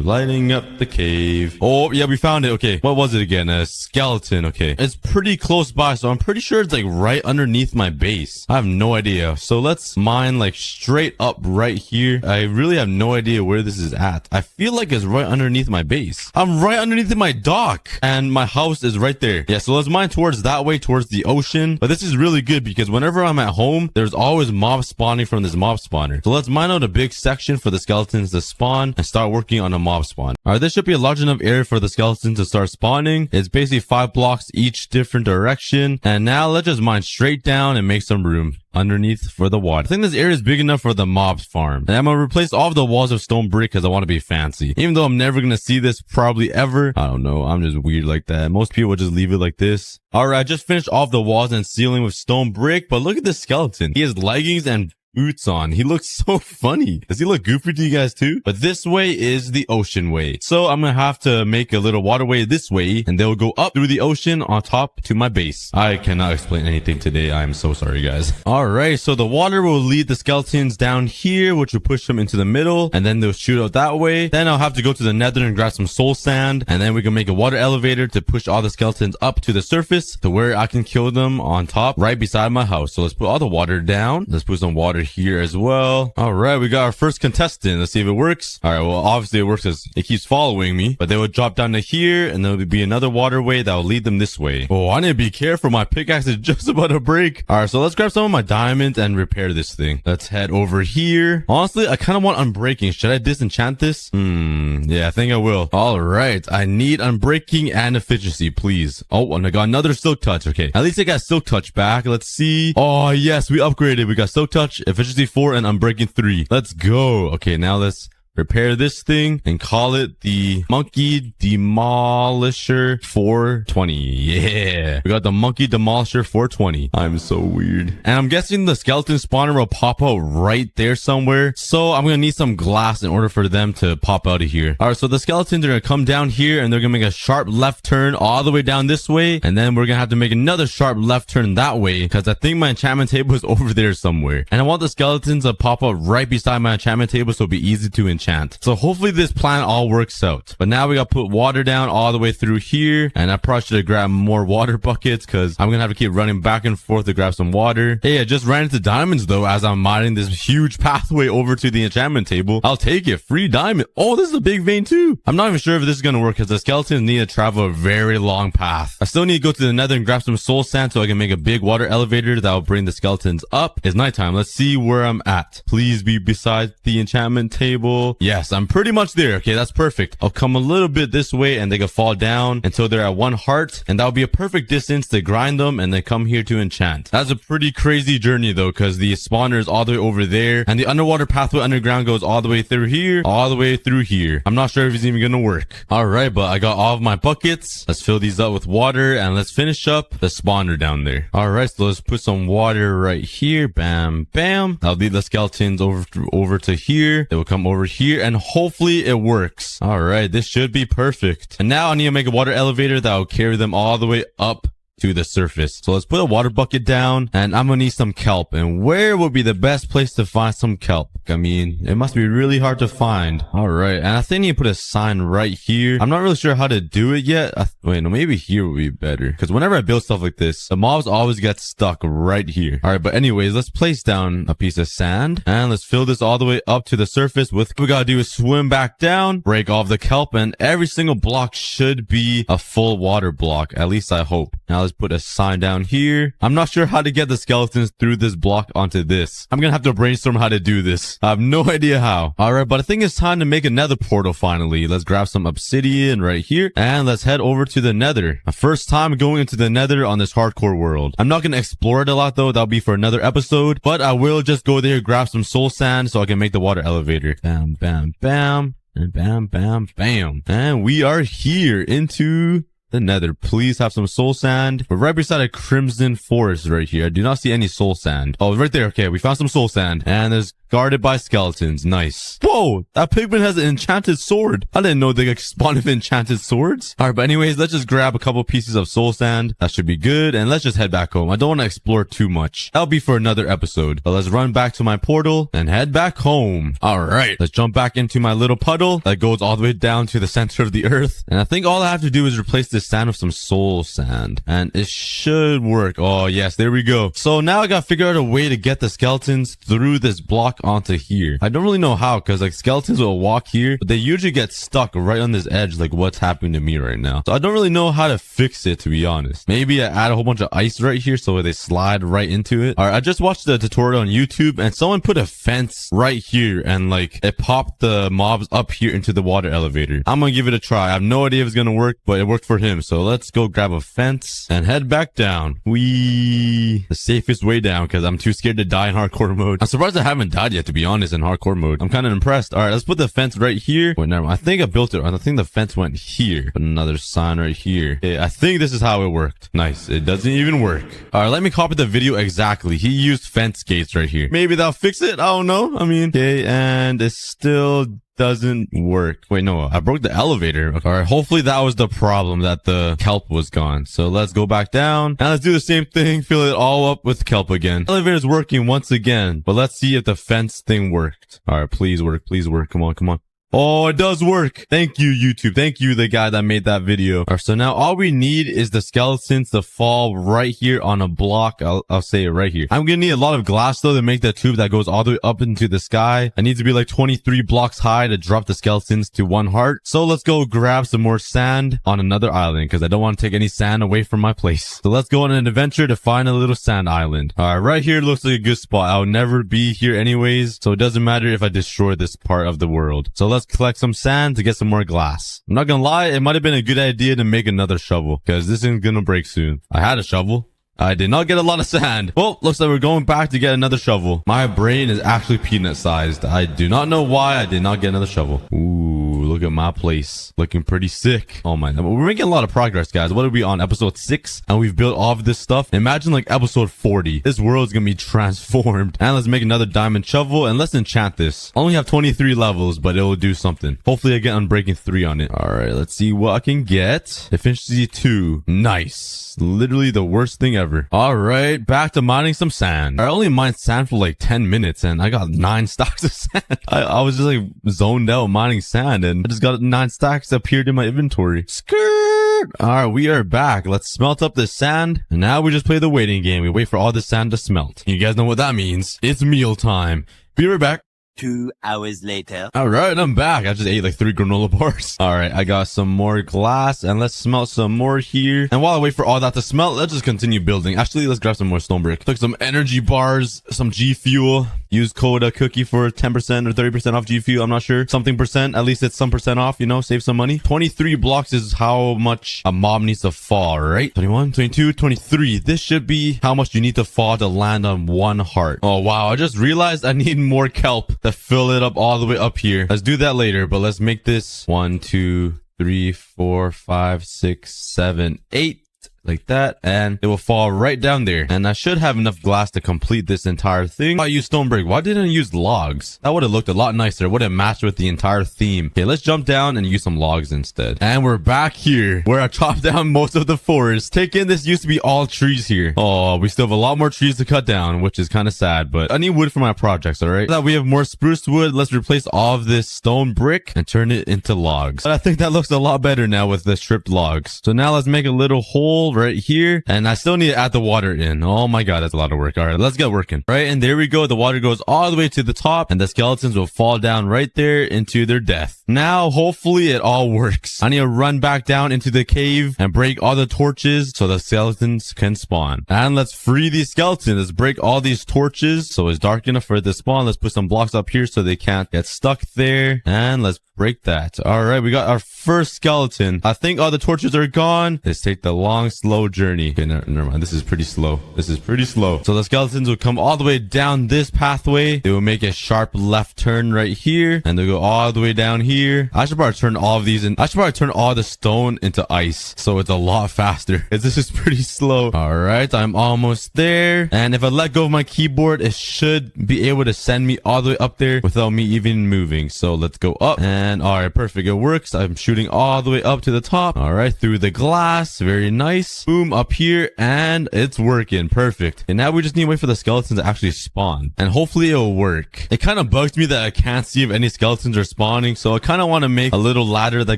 Lighting up the cave. Oh, yeah, we found it. Okay. What was it again? A skeleton. Okay. It's pretty close by, so I'm pretty sure it's like right underneath my base. I have no idea. So let's mine like straight up right here. I really have no idea where this is at. I feel like it's right underneath my base. I'm right underneath my dock. And my house is right there. Yeah, so let's mine towards that way, towards the ocean. But this is really good because whenever I'm at home, there's always mob spawning from this mob spawner. So let's mine out a big section for the skeletons to spawn and start working on a mob spawn. Alright, this should be a large enough area for the skeletons to start spawning. It's basically 5 blocks each different direction. And now let's just mine straight down and make some room underneath for the water. I think this area is big enough for the mobs farm. And I'm gonna replace all of the walls of stone brick because I want to be fancy. Even though I'm never gonna see this probably ever. I don't know. I'm just weird like that. Most people would just leave it like this. Alright, I just finished off the walls and ceiling with stone brick, but look at this skeleton. He has leggings and boots on. He looks so funny. Does he look goofy to you guys too? But this way is the ocean way. So I'm gonna have to make a little waterway this way and they'll go up through the ocean on top to my base. I cannot explain anything today. I'm so sorry guys. Alright, so the water will lead the skeletons down here, which will push them into the middle and then they'll shoot out that way. Then I'll have to go to the nether and grab some soul sand and then we can make a water elevator to push all the skeletons up to the surface to where I can kill them on top right beside my house. So let's put all the water down. Let's put some water here as well. All right, we got our first contestant. Let's see if it works. All right, well, obviously it works because it keeps following me, but they will drop down to here and there will be another waterway that will lead them this way. Oh, I need to be careful. My pickaxe is just about to break. All right, so let's grab some of my diamonds and repair this thing. Let's head over here. Honestly, I kind of want unbreaking. Should I disenchant this? Yeah, I think I will. All right, I need unbreaking and efficiency, please. Oh, and I got another silk touch. Okay, at least I got silk touch back. Let's see. Oh, yes, we upgraded. We got silk touch, efficiency 4, and unbreaking 3. Let's go. Okay, now let's repair this thing and call it the Monkey Demolisher 420. Yeah. We got the Monkey Demolisher 420. I'm so weird. And I'm guessing the skeleton spawner will pop out right there somewhere. So I'm going to need some glass in order for them to pop out of here. All right. So the skeletons are going to come down here and they're going to make a sharp left turn all the way down this way. And then we're going to have to make another sharp left turn that way because I think my enchantment table is over there somewhere. And I want the skeletons to pop out right beside my enchantment table so it'll be easy to enchant. So hopefully this plan all works out. But now we got to put water down all the way through here. And I probably should have grabbed more water buckets because I'm going to have to keep running back and forth to grab some water. Hey, I just ran into diamonds though as I'm mining this huge pathway over to the enchantment table. I'll take it. Free diamond. Oh, this is a big vein too. I'm not even sure if this is going to work because the skeletons need to travel a very long path. I still need to go to the nether and grab some soul sand so I can make a big water elevator that will bring the skeletons up. It's nighttime. Let's see where I'm at. Please be beside the enchantment table. Yes, I'm pretty much there. Okay, that's perfect. I'll come a little bit this way and they can fall down until they're at 1 heart. And that'll be a perfect distance to grind them and then come here to enchant. That's a pretty crazy journey though, because the spawner is all the way over there. And the underwater pathway underground goes all the way through here, all the way through here. I'm not sure if it's even gonna work. All right, but I got all of my buckets. Let's fill these up with water and let's finish up the spawner down there. All right, so let's put some water right here. Bam, bam. That'll lead the skeletons over to here. They will come over here and hopefully it works. All right, this should be perfect. And now I need to make a water elevator that will carry them all the way up to the surface. So let's put a water bucket down and I'm gonna need some kelp. And where would be the best place to find some kelp? I mean, it must be really hard to find. All right, and I think I need to put a sign right here. I'm not really sure how to do it yet. Wait, no, maybe here would be better because whenever I build stuff like this, the mobs always get stuck right here. All right, but anyways, let's place down a piece of sand and let's fill this all the way up to the surface. What we gotta do is swim back down, break off the kelp, and every single block should be a full water block. At least I hope. Now let's put a sign down here. I'm not sure how to get the skeletons through this block onto this. I'm gonna have to brainstorm how to do this. I have no idea how. All right, but I think it's time to make a nether portal finally. Let's grab some obsidian right here and let's head over to the nether. My first time going into the nether on this hardcore world. I'm not gonna explore it a lot though. That'll be for another episode, but I will just go there, grab some soul sand so I can make the water elevator. Bam, bam, bam, and bam, bam, bam. And we are here into the nether. Please have some soul sand. We're right beside a crimson forest right here. I do not see any soul sand. Oh, right there. Okay, we found some soul sand. And there's guarded by skeletons. Nice. Whoa, that pigman has an enchanted sword. I didn't know they could spawn with enchanted swords. All right, but anyways, let's just grab a couple pieces of soul sand. That should be good. And let's just head back home. I don't want to explore too much. That'll be for another episode. But let's run back to my portal and head back home. All right, let's jump back into my little puddle that goes all the way down to the center of the earth. And I think all I have to do is replace this sand with some soul sand. And it should work. Oh, yes, there we go. So now I got to figure out a way to get the skeletons through this block onto here. I don't really know how, because like skeletons will walk here, but they usually get stuck right on this edge, like what's happening to me right now. So I don't really know how to fix it, to be honest. Maybe I add a whole bunch of ice right here so they slide right into it. All right, I just watched the tutorial on YouTube and someone put a fence right here and like it popped the mobs up here into the water elevator. I'm gonna give it a try. I have no idea if it's gonna work, but it worked for him. So let's go grab a fence and head back down. The safest way down, because I'm too scared to die in hardcore mode. I'm surprised I haven't died yet, to be honest, in hardcore mode. I'm kind of impressed. All right, let's put the fence right here. Wait, never mind. I think I built it. I think the fence went here. Put another sign right here. Okay, I think this is how it worked. Nice. It doesn't even work. All right, let me copy the video exactly. He used fence gates right here. Maybe that'll fix it. I don't know. I mean, okay, and it still doesn't work. Wait, no, I broke the elevator. All right, hopefully that was the problem, that the kelp was gone. So let's go back down and let's do the same thing, fill it all up with kelp again. Elevator's working once again, but let's see if the fence thing worked. All right, please work, please work. Come on, come on. Oh, it does work. Thank you, YouTube. Thank you, the guy that made that video. All right, so now all we need is the skeletons to fall right here on a block. I'll say it right here. I'm gonna need a lot of glass though to make the tube that goes all the way up into the sky. I need to be like 23 blocks high to drop the skeletons to 1 heart. So let's go grab some more sand on another island, because I don't want to take any sand away from my place. So let's go on an adventure to find a little sand island. All right, right here looks like a good spot. I'll never be here anyways, so it doesn't matter if I destroy this part of the world. So let's collect some sand to get some more glass. I'm not gonna lie, it might have been a good idea to make another shovel, because this isn't gonna break soon. I had a shovel. I did not get a lot of sand. Well, looks like we're going back to get another shovel. My brain is actually peanut sized. I do not know why I did not get another shovel. Ooh, look at my place. Looking pretty sick. Oh my, we're making a lot of progress, guys. What are we on? Episode 6? And we've built all of this stuff. Imagine like episode 40. This world's gonna be transformed. And let's make another diamond shovel and let's enchant this. I only have 23 levels, but it will do something. Hopefully I get Unbreaking 3 on it. All right, let's see what I can get. Efficiency 2. Nice. Literally the worst thing ever. All right, back to mining some sand. I only mined sand for like 10 minutes and I got 9 stacks of sand. I was just like zoned out mining sand and I just got 9 stacks appeared in my inventory. Skirt. All right, we are back. Let's smelt up this sand. And now we just play the waiting game. We wait for all the sand to smelt. You guys know what that means. It's meal time. Be right back. 2 hours later. All right, I'm back. I just ate like 3 granola bars. All right, I got some more glass and let's smelt some more here. And while I wait for all that to smelt, let's just continue building. Actually, let's grab some more stone brick. Took some energy bars, some G Fuel. Use code aCookie for 10% or 30% off G Fuel. I'm not sure. Something percent. At least it's some percent off, you know, save some money. 23 blocks is how much a mob needs to fall, right? 21, 22, 23. This should be how much you need to fall to land on 1 heart. Oh, wow. I just realized I need more kelp to fill it up all the way up here. Let's do that later, but let's make this 1, 2, 3, 4, 5, 6, 7, 8. Like that, and it will fall right down there. And I should have enough glass to complete this entire thing. I used stone brick. Why didn't I use logs? That would have looked a lot nicer. It would have matched with the entire theme. Okay, let's jump down and use some logs instead. And we're back here where I chopped down most of the forest. Take in, this used to be all trees here. Oh, we still have a lot more trees to cut down, which is kind of sad, but I need wood for my projects, all right? Now that we have more spruce wood, let's replace all of this stone brick and turn it into logs. But I think that looks a lot better now with the stripped logs. So now let's make a little hole right here, and I still need to add the water in. Oh my god, that's a lot of work. All right, let's get working. Right, and there we go. The water goes all the way to the top and the skeletons will fall down right there into their death. Now hopefully it all works. I need to run back down into the cave and break all the torches so the skeletons can spawn. And let's free these skeletons. Let's break all these torches so it's dark enough for it to spawn. Let's put some blocks up here so they can't get stuck there, and let's break that. All right, we got our first skeleton. I think all the torches are gone. Let's take the long slow journey. Okay, never mind. This is pretty slow. This is pretty slow. So the skeletons will come all the way down this pathway. They will make a sharp left turn right here, and they'll go all the way down here. I should probably turn all of these in. I should probably turn all the stone into ice, so it's a lot faster. This is pretty slow. All right, I'm almost there. And if I let go of my keyboard, it should be able to send me all the way up there without me even moving. So let's go up. And all right, perfect. It works. I'm shooting all the way up to the top. All right, through the glass. Very nice. Boom, up here, and it's working. Perfect. And now we just need to wait for the skeletons to actually spawn, and hopefully it'll work. It kind of bugs me that I can't see if any skeletons are spawning, so I kind of want to make a little ladder that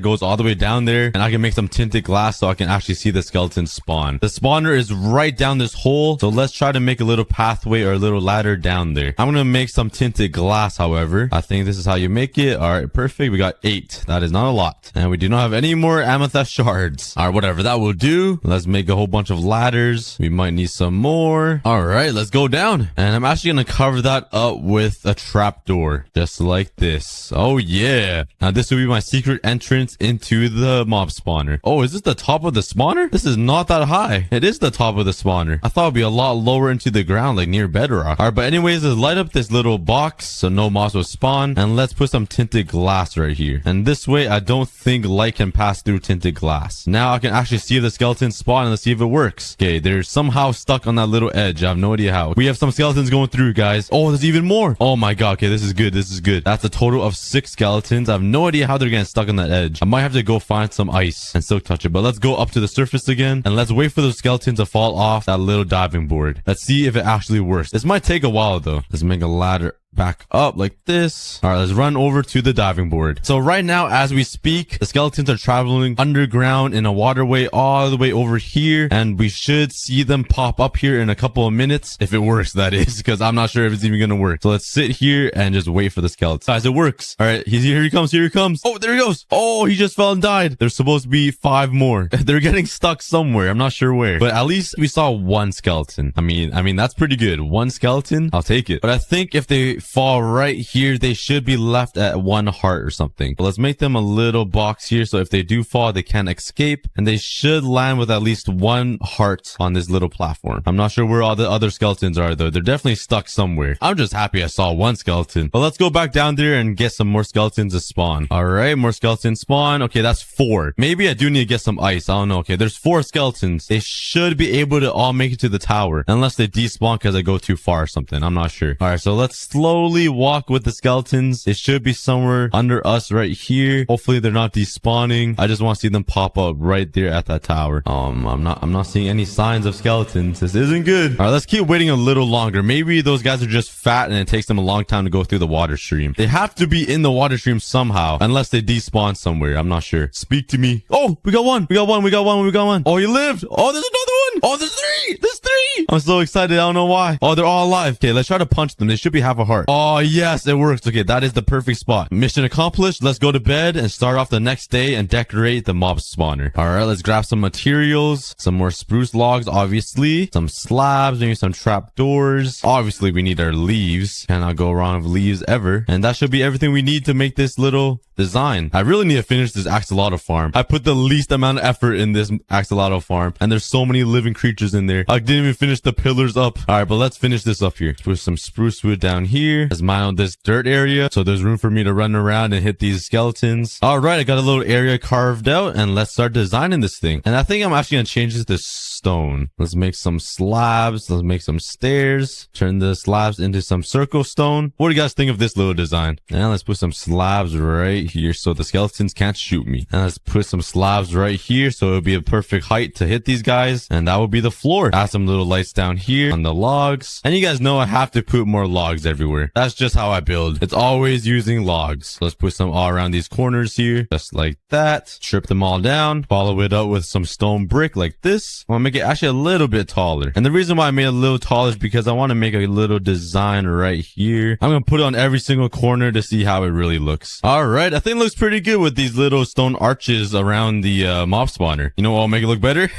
goes all the way down there, and I can make some tinted glass so I can actually see the skeletons spawn. The spawner is right down this hole, so let's try to make a little pathway or a little ladder down there. I'm gonna make some tinted glass, however. I think this is how you make it. All right, perfect. We got 8. That is not a lot, and we do not have any more amethyst shards. All right, whatever, that will do. Let's make a whole bunch of ladders. We might need some more. All right, let's go down, and I'm actually gonna cover that up with a trapdoor, just like this. Oh yeah, now this will be my secret entrance into the mob spawner. Oh, is this the top of the spawner? This is not that high. It is the top of the spawner. I thought it'd be a lot lower into the ground, like near bedrock. All right, but anyways, let's light up this little box so no mobs will spawn, and let's put some tinted glass right here. And this way, I don't think light can pass through tinted glass. Now I can actually see if the skeletons spawn, and let's see if it works. Okay, they're somehow stuck on that little edge. I have no idea how. We have some skeletons going through, guys. Oh, there's even more. Oh my god. Okay, this is good. This is good. That's a total of 6 skeletons. I have no idea how they're getting stuck on that edge. I might have to go find some ice and silk touch it, but let's go up to the surface again, and let's wait for those skeletons to fall off that little diving board. Let's see if it actually works. This might take a while though. Let's make a ladder back up like this. All right, let's run over to the diving board. So right now, as we speak, the skeletons are traveling underground in a waterway all the way over here, and we should see them pop up here in a couple of minutes, if it works, that is, because I'm not sure if it's even gonna work. So let's sit here and just wait for the skeleton. Guys, it works. All right, he's here. He comes. Here he comes. Oh, there he goes. Oh, he just fell and died. There's supposed to be 5 more. They're getting stuck somewhere. I'm not sure where, but at least we saw 1 skeleton. I mean that's pretty good. 1 skeleton, I'll take it. But I think if they fall right here, they should be left at 1 heart or something. But let's make them a little box here, so if they do fall, they can't escape, and they should land with at least 1 heart on this little platform. I'm not sure where all the other skeletons are though. They're definitely stuck somewhere. I'm just happy I saw 1 skeleton. But let's go back down there and get some more skeletons to spawn. All right, more skeletons spawn. Okay, that's 4. Maybe I do need to get some ice. I don't know. Okay, there's 4 skeletons. They should be able to all make it to the tower, unless they despawn because I go too far or something. I'm not sure. All right, so let's slowly walk with the skeletons. It should be somewhere under us right here. Hopefully they're not despawning. I just want to see them pop up right there at that tower. I'm not seeing any signs of skeletons. This isn't good. All right, let's keep waiting a little longer. Maybe those guys are just fat and it takes them a long time to go through the water stream. They have to be in the water stream somehow, unless they despawn somewhere. I'm not sure. Speak to me. Oh, we got one. We got one. We got one. We got one. Oh, he lived. Oh, there's another one. Oh, there's 3. There's 3. I'm so excited. I don't know why. Oh, they're all alive. Okay, let's try to punch them. They should be half a heart. Oh, yes, it works. Okay, that is the perfect spot. Mission accomplished. Let's go to bed and start off the next day and decorate the mob spawner. All right, let's grab some materials, some more spruce logs, obviously, some slabs, maybe some trap doors. Obviously, we need our leaves. Cannot go wrong with leaves ever. And that should be everything we need to make this little design. I really need to finish this axolotl farm. I put the least amount of effort in this axolotl farm, and there's so many living creatures in there. I didn't even finish the pillars up. All right, but let's finish this up here. Put some spruce wood down here. Let's mine on this dirt area, so there's room for me to run around and hit these skeletons. All right, I got a little area carved out, and let's start designing this thing. And I think I'm actually gonna change this to stone. Let's make some slabs. Let's make some stairs. Turn the slabs into some circle stone. What do you guys think of this little design? And let's put some slabs right here so the skeletons can't shoot me. And let's put some slabs right here so it'll be a perfect height to hit these guys. And that will be the floor. Add some little lights down here on the logs. And you guys know I have to put more logs everywhere. That's just how I build. It's always using logs. So let's put some all around these corners here, just like that. Strip them all down. Follow it up with some stone brick like this. I want to make it actually a little bit taller. And the reason why I made it a little taller is because I want to make a little design right here. I'm going to put it on every single corner to see how it really looks. All right. I think it looks pretty good with these little stone arches around the mob spawner. You know what will make it look better?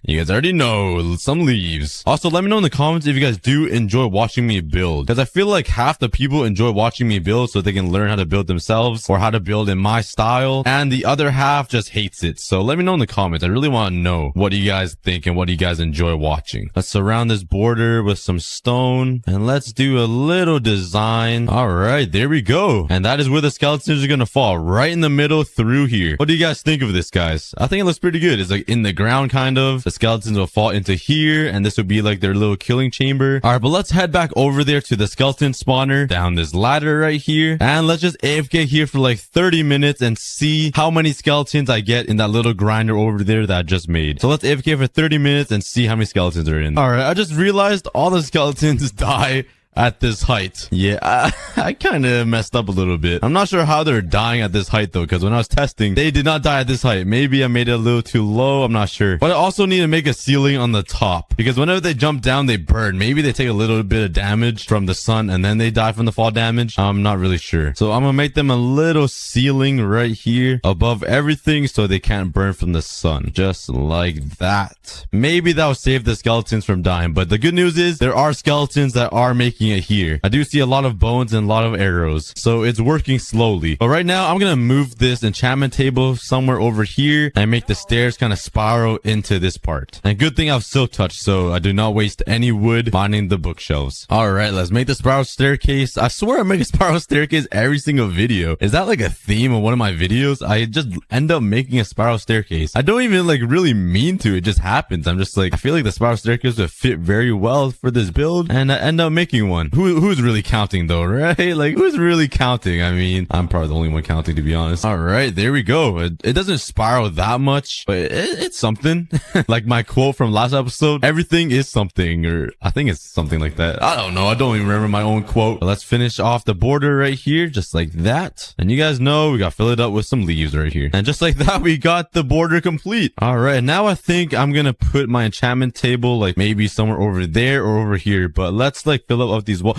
You guys already know, some leaves. Also, let me know in the comments if you guys do enjoy watching me build, because I feel like half the people enjoy watching me build so they can learn how to build themselves or how to build in my style, and the other half just hates it. So let me know in the comments. I really want to know what you guys think and what you guys enjoy watching. Let's surround this border with some stone, and let's do a little design. All right, there we go. And that is where the skeletons are gonna fall, right in the middle through here. What do you guys think of this, guys? I think it looks pretty good. It's like in the ground, kind of. The skeletons will fall into here, and this would be like their little killing chamber. All right, but let's head back over there to the skeleton spawner, down this ladder right here, and let's just AFK here for like 30 minutes and see how many skeletons I get in that little grinder over there that I just made. So let's AFK for 30 minutes and see how many skeletons are in. All right, I just realized all the skeletons die at this height. Yeah, I kind of messed up a little bit. I'm not sure how they're dying at this height though, because when I was testing, they did not die at this height. Maybe I made it a little too low. I'm not sure. But I also need to make a ceiling on the top, because whenever they jump down, they burn. Maybe they take a little bit of damage from the sun and then they die from the fall damage. I'm not really sure. So I'm gonna make them a little ceiling right here above everything so they can't burn from the sun. Just like that. Maybe that will save the skeletons from dying. But the good news is there are skeletons that are making it here. I do see a lot of bones and a lot of arrows, so it's working slowly. But right now I'm gonna move this enchantment table somewhere over here and make the stairs kind of spiral into this part. And good thing I have silk touch, so I do not waste any wood mining the bookshelves. All right, let's make the spiral staircase. I swear I make a spiral staircase every single video. Is that like a theme of one of my videos? I just end up making a spiral staircase. I don't even like really mean to. It just happens. I'm just like, I feel like the spiral staircase would fit very well for this build, and I end up making one. Who's really counting though, right? Like, who's really counting? I mean, I'm probably the only one counting, to be honest. All right, there we go. It doesn't spiral that much, but it's something. Like my quote from last episode, everything is something, or I think it's something like that. I don't know. I don't even remember my own quote. But let's finish off the border right here, just like that. And you guys know we got to fill it up with some leaves right here. And just like that, we got the border complete. All right, now I think I'm gonna put my enchantment table like maybe somewhere over there or over here, but let's like fill up these walls.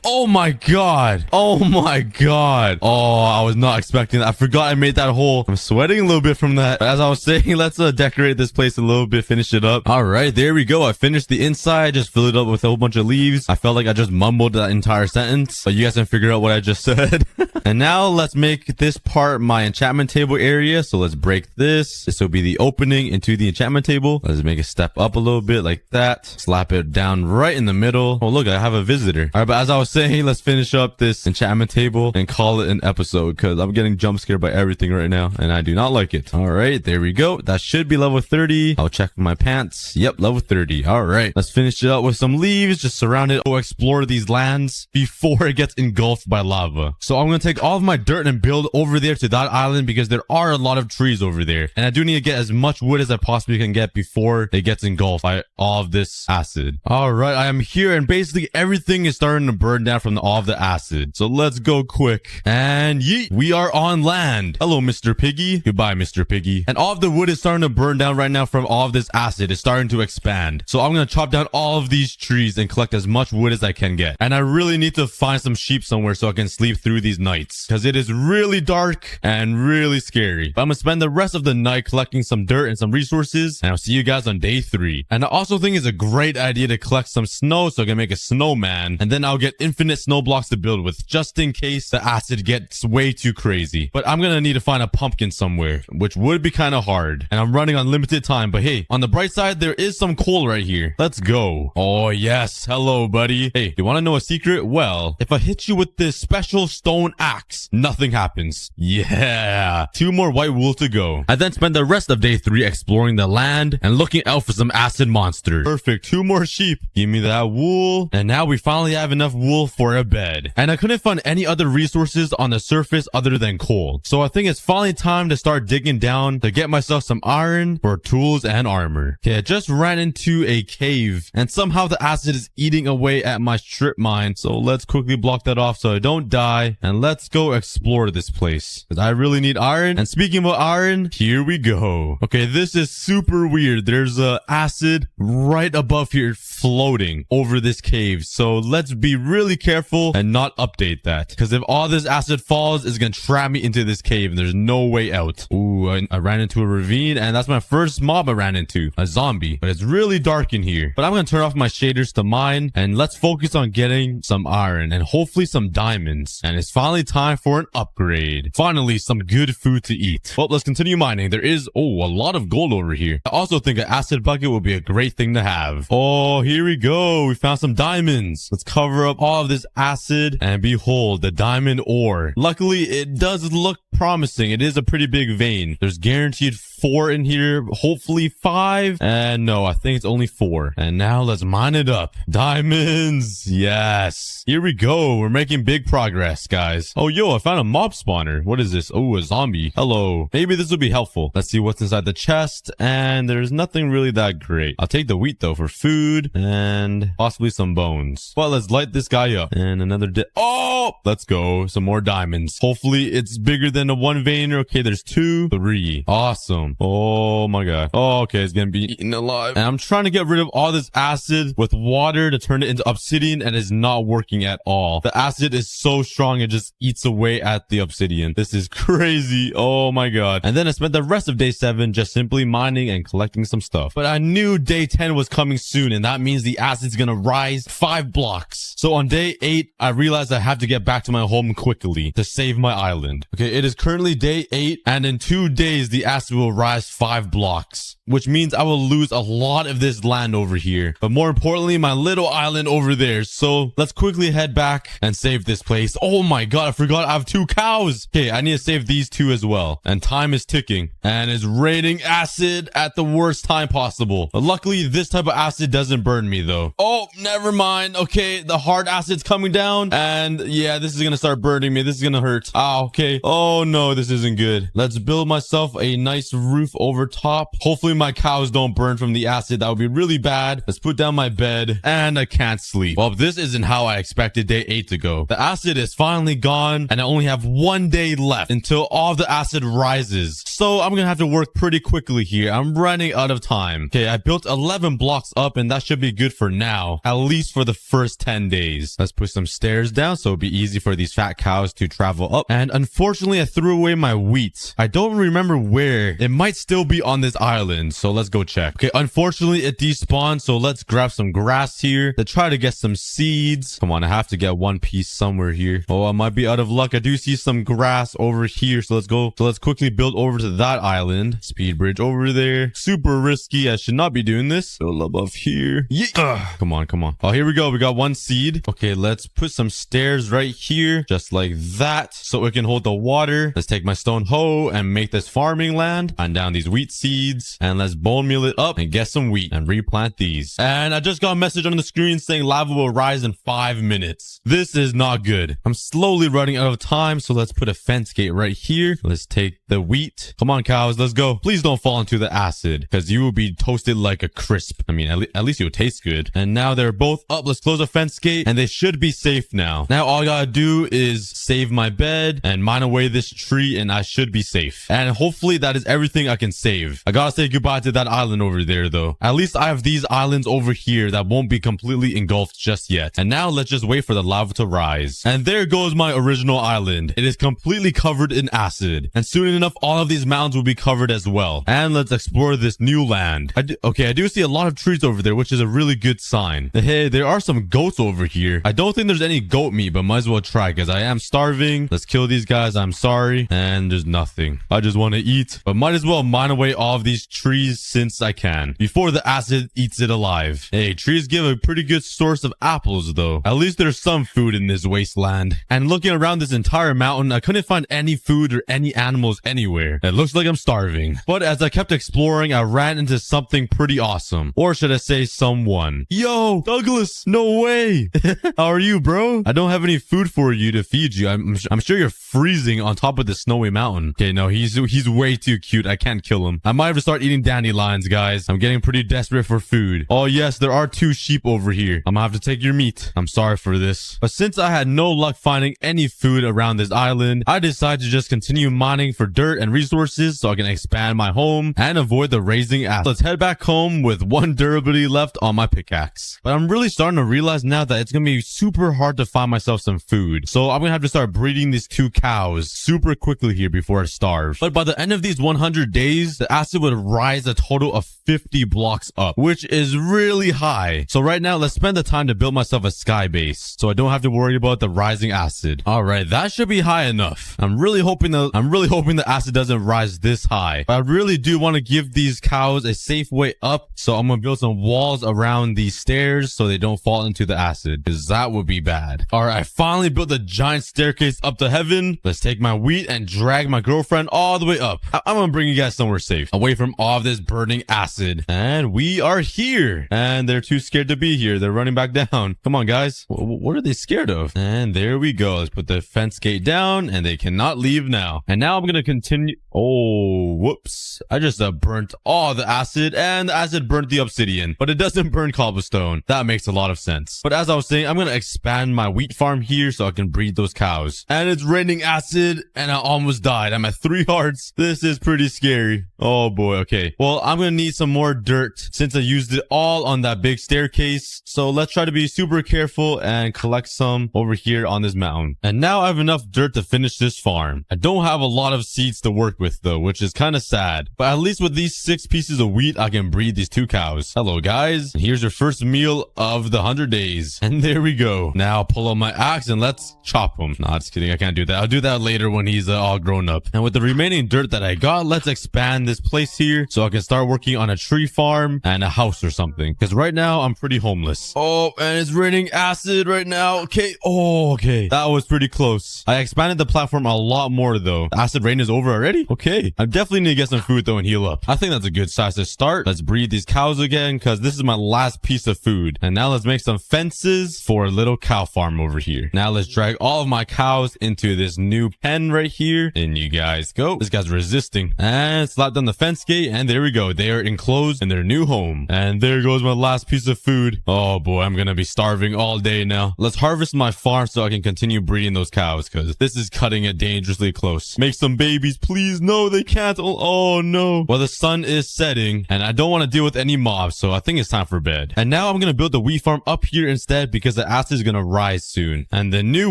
Oh my god. Oh my god. Oh, I was not expecting that. I forgot I made that hole. I'm sweating a little bit from that. But as I was saying, let's decorate this place a little bit, finish it up. All right, there we go. I finished the inside, just fill it up with a whole bunch of leaves. I felt like I just mumbled that entire sentence, but you guys can figure out what I just said. And now let's make this part my enchantment table area. So let's break this. This will be the opening into the enchantment table. Let's make it step up a little bit like that. Slap it down right in the middle. Oh, look, I have a visitor. All right, but as I was saying, let's finish up this enchantment table and call it an episode, because I'm getting jump scared by everything right now and I do not like it. All right, there we go. That should be level 30. I'll check my pants. Yep, level 30. All right, let's finish it up with some leaves. Just surround it. Go explore these lands before it gets engulfed by lava. So I'm gonna take all of my dirt and build over there to that island, because there are a lot of trees over there, and I do need to get as much wood as I possibly can get before it gets engulfed by all of this acid. All right, I am here, and basically everything is starting to burn down from all of the acid. So let's go quick. And yeet, we are on land. Hello, Mr. Piggy. Goodbye, Mr. Piggy. And all of the wood is starting to burn down right now from all of this acid. It's starting to expand. So I'm going to chop down all of these trees and collect as much wood as I can get. And I really need to find some sheep somewhere so I can sleep through these nights, because it is really dark and really scary. But I'm going to spend the rest of the night collecting some dirt and some resources, and I'll see you guys on day 3. And I also think it's a great idea to collect some snow so I can make a snowman, and then I'll get infinite snow blocks to build with, just in case the acid gets way too crazy. But I'm gonna need to find a pumpkin somewhere, which would be kind of hard, and I'm running on limited time. But hey, on the bright side, there is some coal right here. Let's go. Oh yes, hello buddy. Hey, you want to know a secret? Well, if I hit you with this special stone axe, nothing happens. Yeah, 2 more white wool to go. I then spend the rest of day 3 exploring the land and looking out for some acid monsters. Perfect, 2 more sheep. Give me that wool. And now we finally have enough wool for a bed. And I couldn't find any other resources on the surface other than coal. So I think it's finally time to start digging down to get myself some iron for tools and armor. Okay, I just ran into a cave and somehow the acid is eating away at my strip mine. So let's quickly block that off so I don't die. And let's go explore this place, because I really need iron. And speaking of iron, here we go. Okay, this is super weird. There's acid right above here floating over this cave. So let's be really careful and not update that. Because if all this acid falls, it's going to trap me into this cave and there's no way out. Ooh, I ran into a ravine and that's my first mob I ran into. A zombie. But it's really dark in here. But I'm going to turn off my shaders to mine and let's focus on getting some iron and hopefully some diamonds. And it's finally time for an upgrade. Finally, some good food to eat. Well, let's continue mining. There is, a lot of gold over here. I also think an acid bucket would be a great thing to have. Oh, here we go. We found some diamonds. Let's cover up all of this acid and behold, the diamond ore. Luckily, it does look promising. It is a pretty big vein. There's guaranteed 4 in here, hopefully 5. And no, I think it's only 4. And now let's mine it up. Diamonds. Yes. Here we go. We're making big progress, guys. Oh, yo, I found a mob spawner. What is this? Oh, a zombie. Hello. Maybe this will be helpful. Let's see what's inside the chest. And there's nothing really that great. I'll take the wheat though for food and possibly some bones. Well, let's light this guy up. And another oh, let's go. Some more diamonds. Hopefully it's bigger than a 1 vein. Okay, there's 2, 3. Awesome. Oh my god. Oh, okay, it's gonna be eaten alive. And I'm trying to get rid of all this acid with water to turn it into obsidian and it's not working at all. The acid is so strong it just eats away at the obsidian. This is crazy. Oh my god. And then I spent the rest of day 7 just simply mining and collecting some stuff. But I knew day 10 was coming soon and that means the acid's gonna rise 5 blocks. So on day 8, I realized I have to get back to my home quickly to save my island. Okay, it is currently day 8 and in 2 days the acid will rise 5 blocks, which means I will lose a lot of this land over here. But more importantly, my little island over there. So let's quickly head back and save this place. Oh my god, I forgot I have 2 cows. Okay, I need to save these 2 as well. And time is ticking and it's raining acid at the worst time possible. But luckily, this type of acid doesn't burn me though. Oh, never mind. Okay, the hard acid's coming down and yeah, this is gonna start burning me. This is gonna hurt. Ah, okay. Oh no, this isn't good. Let's build myself a nice roof over top. Hopefully my cows don't burn from the acid. That would be really bad. Let's put down my bed and I can't sleep. Well, this isn't how I expected day 8 to go. The acid is finally gone and I only have 1 day left until all the acid rises. So I'm gonna have to work pretty quickly here. I'm running out of time. Okay, I built 11 blocks up and that should be good for now, at least for the first 10 days. Let's put some stairs down so it'll be easy for these fat cows to travel up. And unfortunately, I threw away my wheat. I don't remember where. It might still be on this island, so let's go check. Okay, unfortunately, it despawned, so let's grab some grass here to try to get some seeds. Come on, I have to get 1 piece somewhere here. Oh, I might be out of luck. I do see some grass over here, so let's go. So let's quickly build over to that island. Speed bridge over there. Super risky. I should not be doing this. Build above here. Yeah. Come on, come on. Oh, here we go. We got 1 seed. Okay, let's put some stairs right here, just like that, so it can hold the water. Let's take my stone hoe and make this farming land. And down these wheat seeds. And let's bone meal it up and get some wheat and replant these. And I just got a message on the screen saying lava will rise in 5 minutes. This is not good. I'm slowly running out of time, so let's put a fence gate right here. Let's take the wheat. Come on, cows, let's go. Please don't fall into the acid, because you will be toasted like a crisp. I mean, at least you'll taste good. And now they're both up. Let's close the fence gate, and they should be safe now. Now all I gotta do is save my bed and mine away this tree, and I should be safe. And hopefully that is everything I can save. I gotta say goodbye to that island over there, though. At least I have these islands over here that won't be completely engulfed just yet. And now let's just wait for the lava to rise. And there goes my original island. It is completely covered in acid. And soon enough, all of these mountains will be covered as well. And let's explore this new land. I do see a lot of trees over there, which is a really good sign. Hey, there are some goats over here. I don't think there's any goat meat, but might as well try because I am starving. Let's kill these guys. I'm sorry. And there's nothing. I just want to eat, but might as well mine away all of these trees since I can before the acid eats it alive. Hey, trees give a pretty good source of apples though. At least there's some food in this wasteland. And looking around this entire mountain, I couldn't find any food or any animals anywhere. It looks like I'm starving. But as I kept exploring, I ran into something pretty awesome. Or should I say someone. Yo, Douglas, no way. How are you, bro? I don't have any food for you to feed you. I'm sure you're freezing on top of the snowy mountain. Okay, no, he's way too cute. I can't kill him. I might have to start eating dandelions, guys. I'm getting pretty desperate for food. Oh yes, there are 2 sheep over here. I'm gonna have to take your meat. I'm sorry for this. But since I had no luck finding any food around this island, I decided to just continue mining for dirt and resources so I can expand my home and avoid the raising acid. Let's head back home with 1 durability left on my pickaxe. But I'm really starting to realize realize now that it's gonna be super hard to find myself some food. So I'm gonna have to start breeding these 2 cows super quickly here before I starve. But by the end of these 100 days, the acid would rise a total of 50 blocks up, which is really high. So right now, let's spend the time to build myself a sky base so I don't have to worry about the rising acid. All right, that should be high enough. I'm really hoping the acid doesn't rise this high. But I really do want to give these cows a safe way up, so I'm gonna build some walls around these stairs so they don't fall into the acid, because that would be bad. All right, I finally built a giant staircase up to heaven. Let's take my wheat and drag my girlfriend all the way up. I'm gonna bring you guys somewhere safe, away from all of this burning acid. And we are here. And they're too scared to be here. They're running back down. Come on, guys. What are they scared of? And there we go. Let's put the fence gate down, and they cannot leave now. And now I'm gonna continue. Oh, whoops. I just burnt all the acid, and the acid burnt the obsidian, but it doesn't burn cobblestone. That makes a lot of sense. But as I was saying, I'm gonna expand my wheat farm here so I can breed those cows. And it's raining acid, and I almost died. I'm at 3 hearts. This is pretty scary. Oh boy. Okay. Well, I'm gonna need some more dirt since I used it all on that big staircase. So let's try to be super careful and collect some over here on this mountain. And now I have enough dirt to finish this farm. I don't have a lot of seeds to work with though, which is kind of sad. But at least with these 6 pieces of wheat, I can breed these 2 cows. Hello guys. Here's your first meal of the 100 days. And there we go. Now pull out my axe and let's chop him. Nah, just kidding. I can't do that. I'll do that later when he's all grown up. And with the remaining dirt that I got, let's expand this place here so I can start working on a tree farm and a house or something. Because right now I'm pretty homeless. Oh, and it's raining acid right now. Okay. Oh, okay. That was pretty close. I expanded the platform a lot more though. The acid rain is over already? Okay. I definitely need to get some food though and heal up. I think that's a good size to start. Let's breed these cows again because this is my last piece of food. And now let's make some fences for a little cow farm over here. Now let's drag all of my cows into this new pen right here. In you guys go. This guy's resisting. And slap down the fence gate and there we go. They are enclosed in their new home. And there goes my last piece of food. Oh boy, I'm gonna be starving all day now. Let's harvest my farm so I can continue breeding those cows because this is cutting it dangerously close. Make some babies, please. No, they can't. Oh no. Well, the sun is setting and I don't want to deal with any mobs, so I think it's time for bed. And now I'm gonna build the wheat farm up here instead because the acid is gonna rise soon. And the new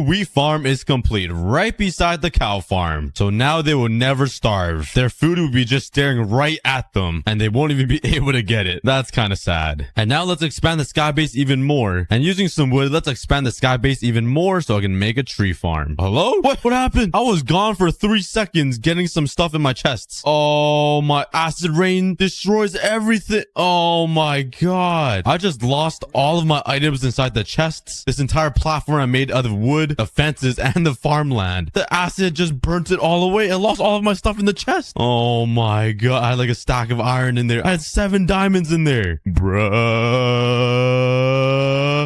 wheat farm is complete right beside the cow farm. So now they will never starve. Their food will be just staring right at them and they won't even be able to get it. That's kind of sad. And now let's expand the sky base even more. And using some wood, let's expand the sky base even more so I can make a tree farm. Hello? What happened? I was gone for 3 seconds getting some stuff in my chests. Oh, my acid rain destroys everything. Oh my god. I just lost all of my items inside the chests. This entire platform I made out of wood, the fences, and the farmland. The acid just burnt it all away. I lost all of my stuff in the chest. Oh my god. I had like a stack of iron in there. I had 7 diamonds in there. Bruh.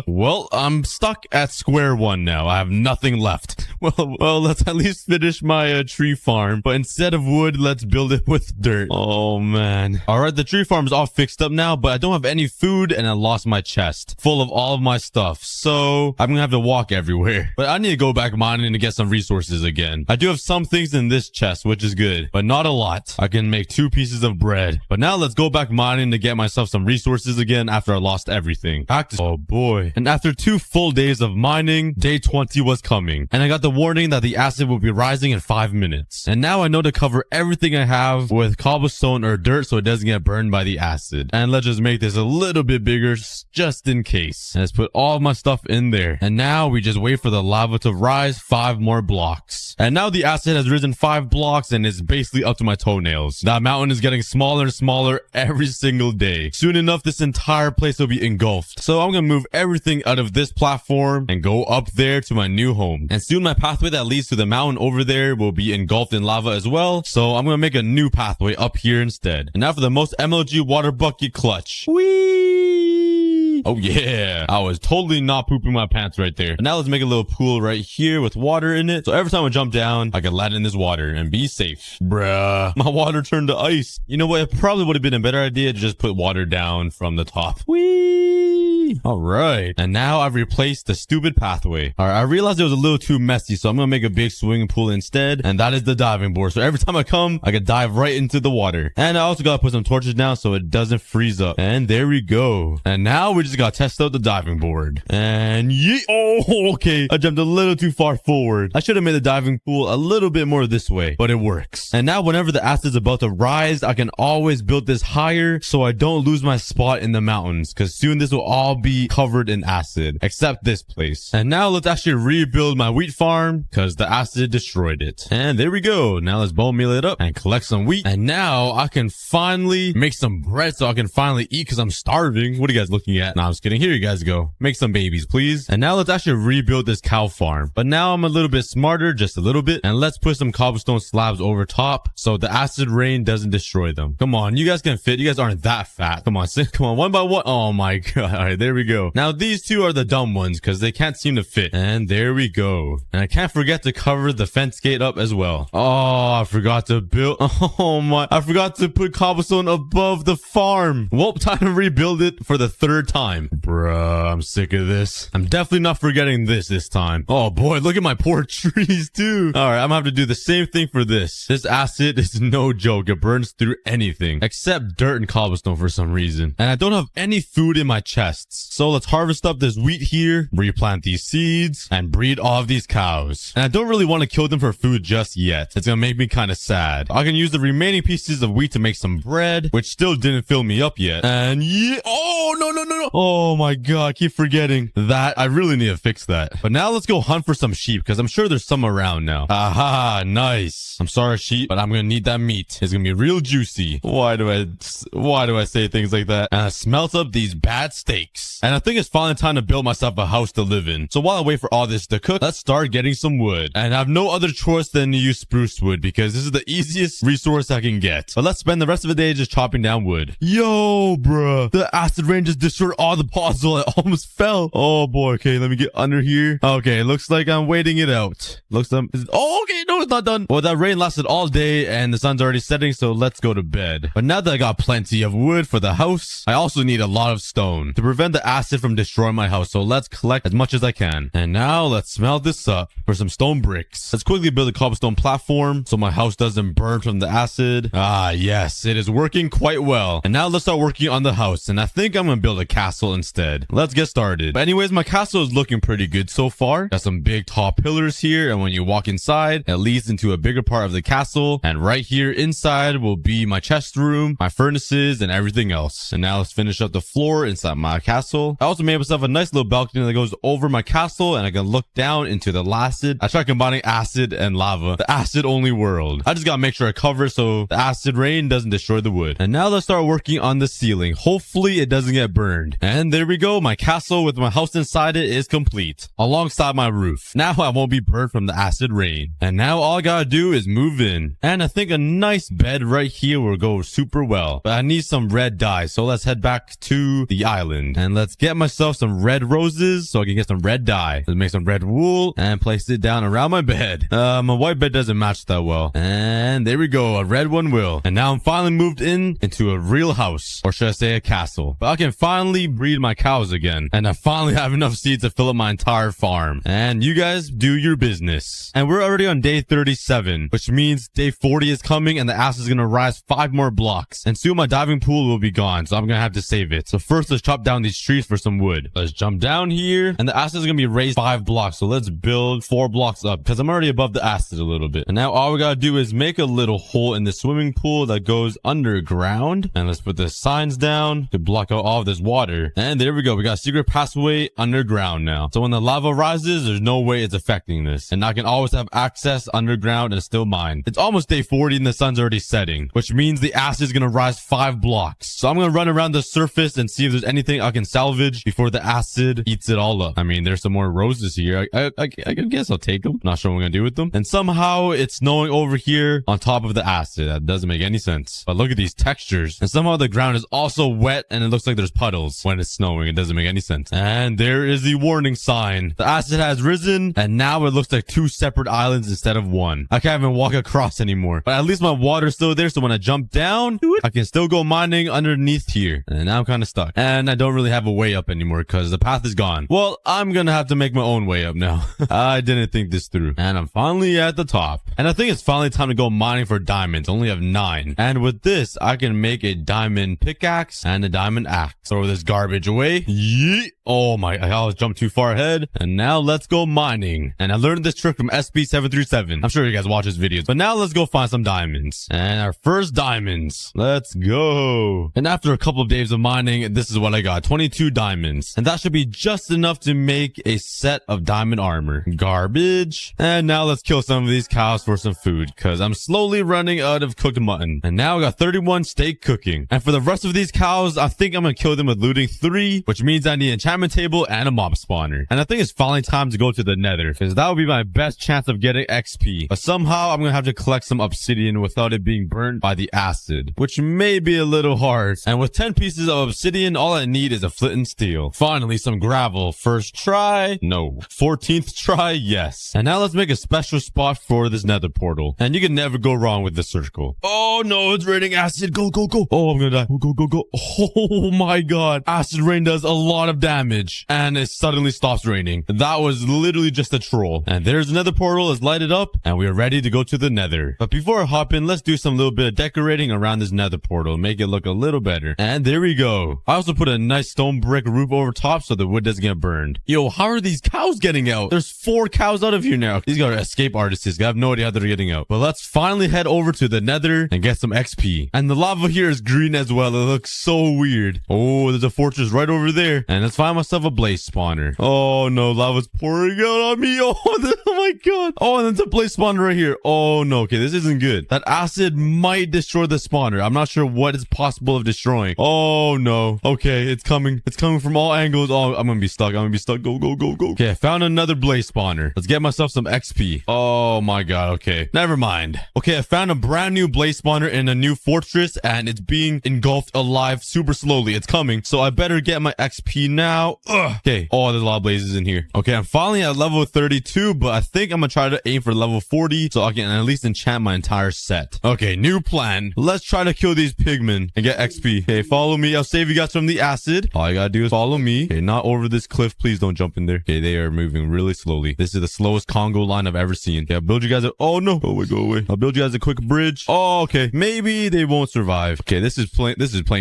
Well, I'm stuck at square one now. I have nothing left. Well, let's at least finish my tree farm. But instead of wood, let's build it with dirt. Oh, man. All right, the tree farm is all fixed up now, but I don't have any food and I lost my chest full of all of my stuff. So I'm going to have to walk everywhere. But I need to go back mining to get some resources again. I do have some things in this chest, which is good, but not a lot. I can make 2 pieces of bread. But now let's go back mining to get myself some resources again after I lost everything. Oh, boy. And after 2 full days of mining, day 20 was coming. And I got the warning that the acid will be rising in 5 minutes. And now I know to cover everything I have with cobblestone or dirt so it doesn't get burned by the acid. And let's just make this a little bit bigger just in case. And let's put all of my stuff in there. And now we just wait for the lava to rise 5 more blocks. And now the acid has risen 5 blocks and it's basically up to my toenails. That mountain is getting smaller and smaller every single day. Soon enough, this entire place will be engulfed. So I'm gonna move everything out of this platform and go up there to my new home. And soon my pathway that leads to the mountain over there will be engulfed in lava as well. So I'm gonna make a new pathway up here instead. And now for the most MLG water bucket clutch. Whee! Oh yeah, I was totally not pooping my pants right there. But now let's make a little pool right here with water in it. So every time I jump down, I can land in this water and be safe. Bruh, my water turned to ice. You know what? It probably would have been a better idea to just put water down from the top. Whee! All right. And now I've replaced the stupid pathway. All right. I realized it was a little too messy, so I'm going to make a big swimming pool instead. And that is the diving board. So every time I come, I can dive right into the water. And I also got to put some torches down so it doesn't freeze up. And there we go. And now we just got to test out the diving board. And oh, okay. I jumped a little too far forward. I should have made the diving pool a little bit more this way, but it works. And now whenever the acid's about to rise, I can always build this higher so I don't lose my spot in the mountains, because soon this will all be covered in acid, except this place. And now let's actually rebuild my wheat farm, because the acid destroyed it. And there we go. Now let's bone meal it up and collect some wheat. And now I can finally make some bread so I can finally eat, because I'm starving. What are you guys looking at? Nah, I'm just kidding. Here you guys go. Make some babies, please. And now let's actually rebuild this cow farm. But now I'm a little bit smarter, just a little bit. And let's put some cobblestone slabs over top so the acid rain doesn't destroy them. Come on, you guys can fit. You guys aren't that fat. Come on, come on, one by one. Oh my god. All right, there we go. Now these two are the dumb ones because they can't seem to fit. And there we go. And I can't forget to cover the fence gate up as well. Oh, I forgot to build. Oh my, I forgot to put cobblestone above the farm. Well, time to rebuild it for the third time. Bruh, I'm sick of this. I'm definitely not forgetting this time. Oh boy, look at my poor trees too. All right, I'm gonna have to do the same thing for this. This acid is no joke. It burns through anything except dirt and cobblestone for some reason. And I don't have any food in my chests. So let's harvest up this wheat here, replant these seeds, and breed all of these cows. And I don't really want to kill them for food just yet. It's gonna make me kind of sad. I can use the remaining pieces of wheat to make some bread, which still didn't fill me up yet. And yeah, oh no. Oh my god, I keep forgetting that. I really need to fix that. But now let's go hunt for some sheep, because I'm sure there's some around now. Aha, nice. I'm sorry, sheep, but I'm gonna need that meat. It's gonna be real juicy. Why do I say things like that? And I smelt up these bad steaks. And I think it's finally time to build myself a house to live in. So while I wait for all this to cook, let's start getting some wood. And I have no other choice than to use spruce wood, because this is the easiest resource I can get. But let's spend the rest of the day just chopping down wood. Yo, bruh. The acid rain just destroyed all the puzzle. I almost fell. Oh boy. Okay, let me get under here. Okay, looks like I'm waiting it out. Oh, okay. No, it's not done. Well, that rain lasted all day and the sun's already setting, so let's go to bed. But now that I got plenty of wood for the house, I also need a lot of stone to prevent the acid from destroying my house. So let's collect as much as I can. And now let's smelt this up for some stone bricks. Let's quickly build a cobblestone platform so my house doesn't burn from the acid. Ah, yes, it is working quite well. And now let's start working on the house. And I think I'm gonna build a castle instead. Let's get started. But anyways, my castle is looking pretty good so far. Got some big tall pillars here, and when you walk inside, it leads into a bigger part of the castle. And right here inside will be my chest room, my furnaces, and everything else. And now let's finish up the floor inside my castle. I also made myself a nice little balcony that goes over my castle, and I can look down into the acid. I tried combining acid and lava, the acid only world. I just gotta make sure I cover it so the acid rain doesn't destroy the wood. And now let's start working on the ceiling. Hopefully it doesn't get burned. And there we go. My castle with my house inside it is complete, alongside my roof. Now I won't be burned from the acid rain. And now all I gotta do is move in. And I think a nice bed right here will go super well. But I need some red dye, so let's head back to the island. And let's get myself some red roses so I can get some red dye. Let's make some red wool and place it down around my bed. My white bed doesn't match that well. And there we go. A red one will. And now I'm finally moved into a real house. Or should I say a castle. But I can finally breed my cows again. And I finally have enough seeds to fill up my entire farm. And you guys do your business. And we're already on day 37, which means day 40 is coming and the acid is going to rise 5 more blocks. And soon my diving pool will be gone, so I'm going to have to save it. So first, let's chop down these trees for some wood. Let's jump down here, and the acid is going to be raised 5 blocks. So let's build 4 blocks up, because I'm already above the acid a little bit. And now all we got to do is make a little hole in the swimming pool that goes underground. And let's put the signs down to block out all of this water. And there we go. We got a secret passageway underground now. So when the lava rises, there's no way it's affecting this. And I can always have access underground and still mine. It's almost day 40 and the sun's already setting, which means the acid is going to rise 5 blocks. So I'm going to run around the surface and see if there's anything I can salvage before the acid eats it all up. I mean, there's some more roses here. I guess I'll take them. Not sure what I'm going to do with them. And somehow it's snowing over here on top of the acid. That doesn't make any sense. But look at these textures. And somehow the ground is also wet and it looks like there's puddles when it's snowing. It doesn't make any sense. And there is the warning sign. The acid has risen and now it looks like 2 separate islands instead of 1. I can't even walk across anymore. But at least my water's still there, so when I jump down, I can still go mining underneath here. And now I'm kind of stuck. And I don't really have a way up anymore because the path is gone. Well, I'm gonna have to make my own way up now. I didn't think this through. And I'm finally at the top. And I think it's finally time to go mining for diamonds. Only have 9. And with this, I can make a diamond pickaxe and a diamond axe. Throw this garbage away. Yeet. Oh my, I always jumped too far ahead. And now let's go mining. And I learned this trick from SB737. I'm sure you guys watch his videos. But now let's go find some diamonds. And our first diamonds. Let's go. And after a couple of days of mining, this is what I got. 22 diamonds. And that should be just enough to make a set of diamond armor. Garbage. And now let's kill some of these cows for some food, because I'm slowly running out of cooked mutton. And now I got 31 steak cooking. And for the rest of these cows, I think I'm gonna kill them with looting 3, which means I need an enchantment table and a mob spawner. And I think it's finally time to go to the nether, because that would be my best chance of getting XP. But somehow I'm gonna have to collect some obsidian without it being burnt by the acid, which may be a little hard. And with 10 pieces of obsidian, all I need is a flint and steel. Finally, some gravel. First try. No. 14th try. Yes. And now let's make a special spot for this nether portal. And you can never go wrong with the circle. Oh no, it's raining acid. Go, go, go. Oh, I'm gonna die. Go, go, go, go. Oh my god. Acid rain does a lot of damage. And it suddenly stops raining. That was literally just a troll. And there's another portal. It's lighted up. And we are ready to go to the nether. But before I hop in, let's do some little bit of decorating around this nether portal. Make it look a little better. And there we go. I also put a nice stone brick roof over top so the wood doesn't get burned. Yo, how are these cows getting out? There's 4 cows out of here now. These guys are escape artists. I have no idea how they're getting out. But let's finally head over to the nether and get some XP. And the lava here is green as well. It looks so weird. Oh, there's a fortress right over there. And let's find myself a blaze spawner. Oh no, lava's pouring out on me. Oh my god. Oh, and there's a blaze spawner right here. Oh no, okay, this isn't good. That acid might destroy the spawner. I'm not sure what is possible of destroying. Oh no. Okay, it's coming. It's coming from all angles. Oh, I'm gonna be stuck. I'm gonna be stuck. Go, go, go, go. Okay, I found another blaze spawner. Let's get myself some XP. Oh my god, okay. Never mind. Okay, I found a brand new blaze spawner in a new fortress, and it's being engulfed alive super slowly. It's coming, so I better get my XP now. Ugh. Okay. Oh, there's a lot of blazes in here. Okay, I'm finally at level 32, but I think I'm gonna try to aim for level 40 so I can at least enchant my entire set. Okay, new plan. Let's try to kill these pigmen and get XP. Okay, follow me. I'll save you guys from the acid. All you gotta do is follow me. Okay, not over this cliff. Please don't jump in there. Okay, they are moving really slowly. This is the slowest Congo line I've ever seen. Okay, I'll build you guys a... Oh, no. Go away, go away. I'll build you guys a quick bridge. Oh, okay. Maybe they won't survive. Okay, this is playing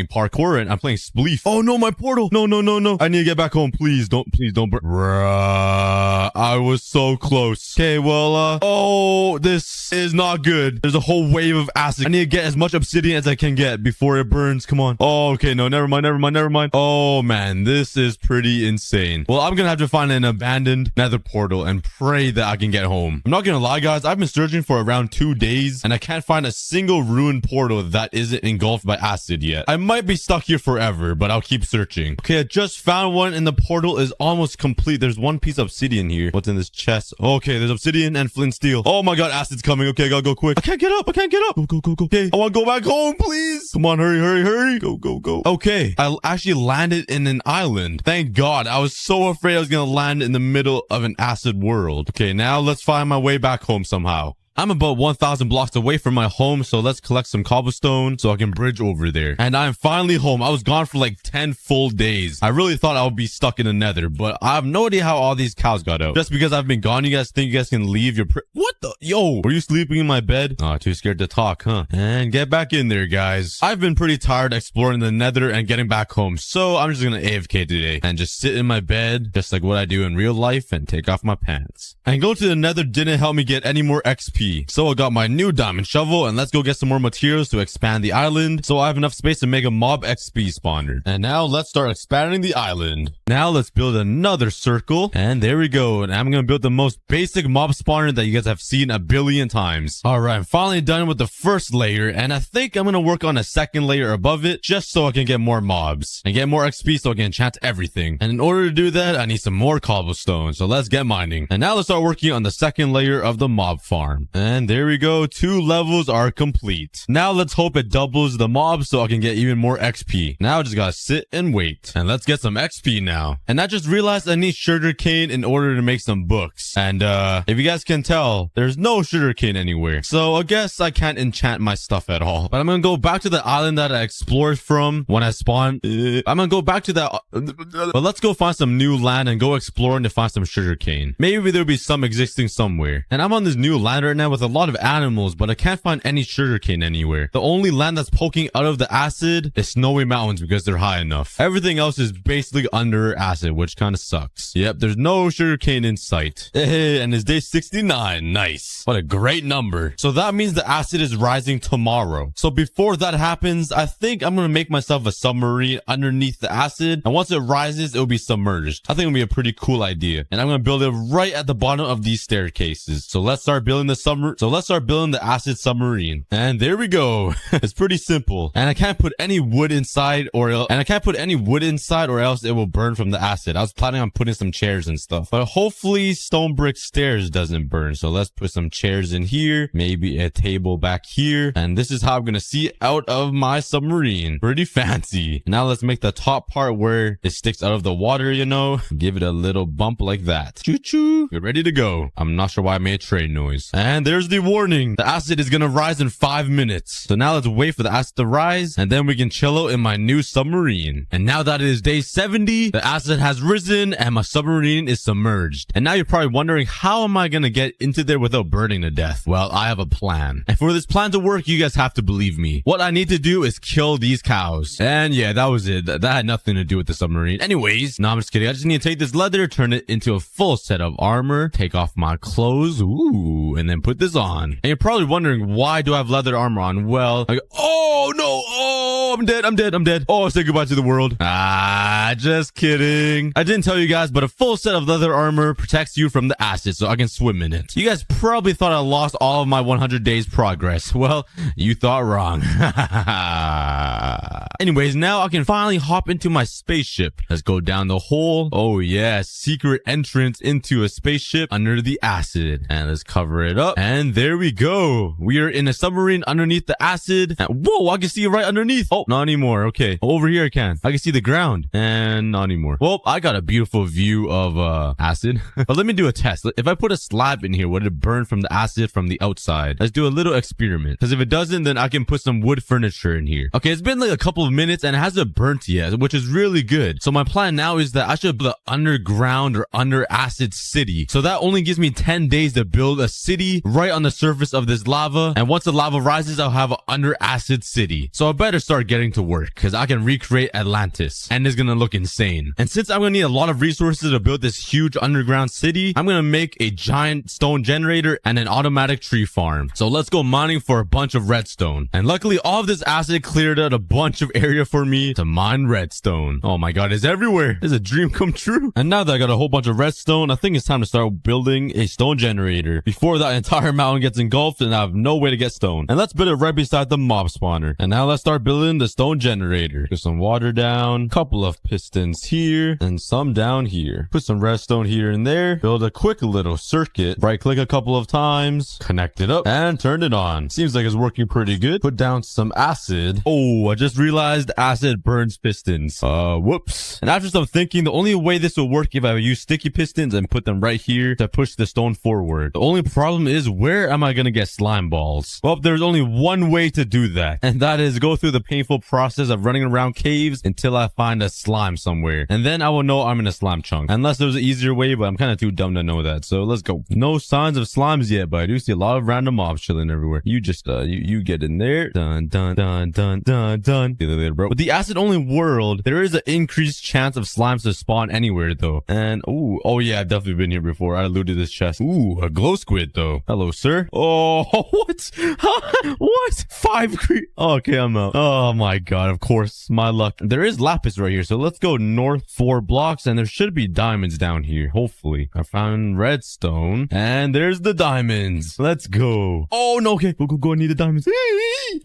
parkour, and I'm playing spleef. Oh, no, my portal. No, no, no, no. I need to get back home. Please don't burn. Bruh, I was so close. Okay, well, oh, this is not good. There's a whole wave of acid. I need to get as much obsidian as I can get before it burns. Come on. Oh, okay. No, never mind, never mind, never mind. Oh, man, this is pretty insane. Well, I'm gonna have to find an abandoned nether portal and pray that I can get home. I'm not gonna lie, guys. I've been searching for around 2 days, and I can't find a single ruined portal that isn't engulfed by acid yet. I might be stuck here forever, but I'll keep searching. Okay, I just found one, and the portal is almost complete. There's one piece of obsidian here. What's in this chest? Okay, there's obsidian and flint steel. Oh my god, acid's coming. Okay, I gotta go quick. I can't get up. I can't get up. Go, go, go, go. Okay, I want to go back home, please. Come on, hurry, hurry, hurry. Go, go, go. Okay, I actually landed in an island. Thank god. I was so afraid I was gonna land in the middle of an acid world. Okay, now let's find my way back home somehow. I'm about 1,000 blocks away from my home, so let's collect some cobblestone so I can bridge over there. And I'm finally home. I was gone for like 10 full days. I really thought I would be stuck in the nether, but I have no idea how all these cows got out. Just because I've been gone, you guys think you guys can leave your what the? Yo, were you sleeping in my bed? Oh, too scared to talk, huh? And get back in there, guys. I've been pretty tired exploring the nether and getting back home, so I'm just gonna AFK today and just sit in my bed, just like what I do in real life, and take off my pants. And go to the nether didn't help me get any more XP. So I got my new diamond shovel, and let's go get some more materials to expand the island so I have enough space to make a mob XP spawner. And now let's start expanding the island. Now let's build another circle, and there we go. And I'm gonna build the most basic mob spawner that you guys have seen a billion times. Alright, I'm finally done with the first layer, and I think I'm gonna work on a second layer above it just so I can get more mobs and get more XP so I can enchant everything. And in order to do that, I need some more cobblestone, so let's get mining. And now let's start working on the second layer of the mob farm. And there we go. 2 levels are complete. Now let's hope it doubles the mobs so I can get even more XP. Now I just gotta sit and wait. And let's get some XP now. And I just realized I need sugarcane in order to make some books. And if you guys can tell, there's no sugarcane anywhere. So I guess I can't enchant my stuff at all. But I'm gonna go back to the island that I explored from when I spawned. I'm gonna go back to that. But let's go find some new land and go exploring to find some sugarcane. Maybe there'll be some existing somewhere. And I'm on this new land right now with a lot of animals, but I can't find any sugarcane anywhere. The only land that's poking out of the acid is snowy mountains because they're high enough. Everything else is basically under acid, which kind of sucks. Yep, there's no sugarcane in sight. And it's day 69. Nice. What a great number. So that means the acid is rising tomorrow. So before that happens, I think I'm gonna make myself a submarine underneath the acid, and once it rises, it'll be submerged. I think it'll be a pretty cool idea, and I'm gonna build it right at the bottom of these staircases. So let's start building the acid submarine. And there we go. It's pretty simple. And I can't put any wood inside or else it will burn from the acid. I was planning on putting some chairs and stuff, but hopefully stone brick stairs doesn't burn. So let's put some chairs in here, maybe a table back here, and this is how I'm gonna see out of my submarine. Pretty fancy. Now let's make the top part where it sticks out of the water, you know, give it a little bump like that. Choo-choo. We're ready to go. I'm not sure why I made a train noise. And there's the warning. The acid is gonna rise in 5 minutes. So now let's wait for the acid to rise, and then we can chill out in my new submarine. And now that it is day 70, the acid has risen and my submarine is submerged. And now you're probably wondering, how am I gonna get into there without burning to death? Well, I have a plan. And for this plan to work, you guys have to believe me. What I need to do is kill these cows. And yeah, that was it. That had nothing to do with the submarine. Anyways, no, I'm just kidding. I just need to take this leather, turn it into a full set of armor, take off my clothes, ooh, and then put this on. And you're probably wondering, why do I have leather armor on? Well, oh no, oh, I'm dead. Oh, say goodbye to the world. Just kidding. I didn't tell you guys, but a full set of leather armor protects you from the acid so I can swim in it. You guys probably thought I lost all of my 100 days progress. Well, you thought wrong. Anyways, now I can finally hop into my spaceship. Let's go down the hole. Oh yeah, secret entrance into a spaceship under the acid. And let's cover it up. And there we go. We are in a submarine underneath the acid. And whoa, I can see it right underneath. Oh, not anymore. Okay. Over here I can see the ground. And not anymore. Well, I got a beautiful view of acid. But let me do a test. If I put a slab in here, would it burn from the acid from the outside? Let's do a little experiment. Because if it doesn't, then I can put some wood furniture in here. Okay, it's been like a couple of minutes and it hasn't burnt yet, which is really good. So my plan now is that I should build an underground or under acid city. So that only gives me 10 days to build a city right on the surface of this lava. And once the lava rises, I'll have an under acid city. So I better start getting to work because I can recreate Atlantis and it's gonna look insane. And since I'm gonna need a lot of resources to build this huge underground city, I'm gonna make a giant stone generator and an automatic tree farm. So let's go mining for a bunch of redstone. And luckily all of this acid cleared out a bunch of area for me to mine redstone. Oh my god, it's everywhere. It's a dream come true. And now that I got a whole bunch of redstone, I think it's time to start building a stone generator before that entire mountain gets engulfed and I have no way to get stone. And let's build it right beside the mob spawner. And now let's start building the stone generator. Put some water down, couple of pistons here and some down here. Put some redstone here and there. Build a quick little circuit. Right click a couple of times, connect it up and turn it on. Seems like it's working pretty good. Put down some acid. Oh, I just realized acid burns pistons. Whoops. And after some thinking, the only way this will work if I use sticky pistons and put them right here to push the stone forward. The only problem is, where am I gonna get slime balls? Well, there's only one way to do that, and that is go through the painful process of running around caves until I find a slime somewhere, and then I will know I'm in a slime chunk. Unless there's an easier way, but I'm kind of too dumb to know that. So let's go. No signs of slimes yet, but I do see a lot of random mobs chilling everywhere. You just you get in there. Dun dun dun dun dun dun. See you later, bro. With the acid only world, there is an increased chance of slimes to spawn anywhere though. And oh yeah, I've definitely been here before. I looted this chest. Ooh, a glow squid though. Hello, sir. Oh, what? What? 5 okay, I'm out. Oh my god, of course, my luck. There is lapis right here, so let's go north 4 blocks, and there should be diamonds down here. Hopefully, I found redstone, and there's the diamonds. Let's go. Oh no, okay, go. I need the diamonds.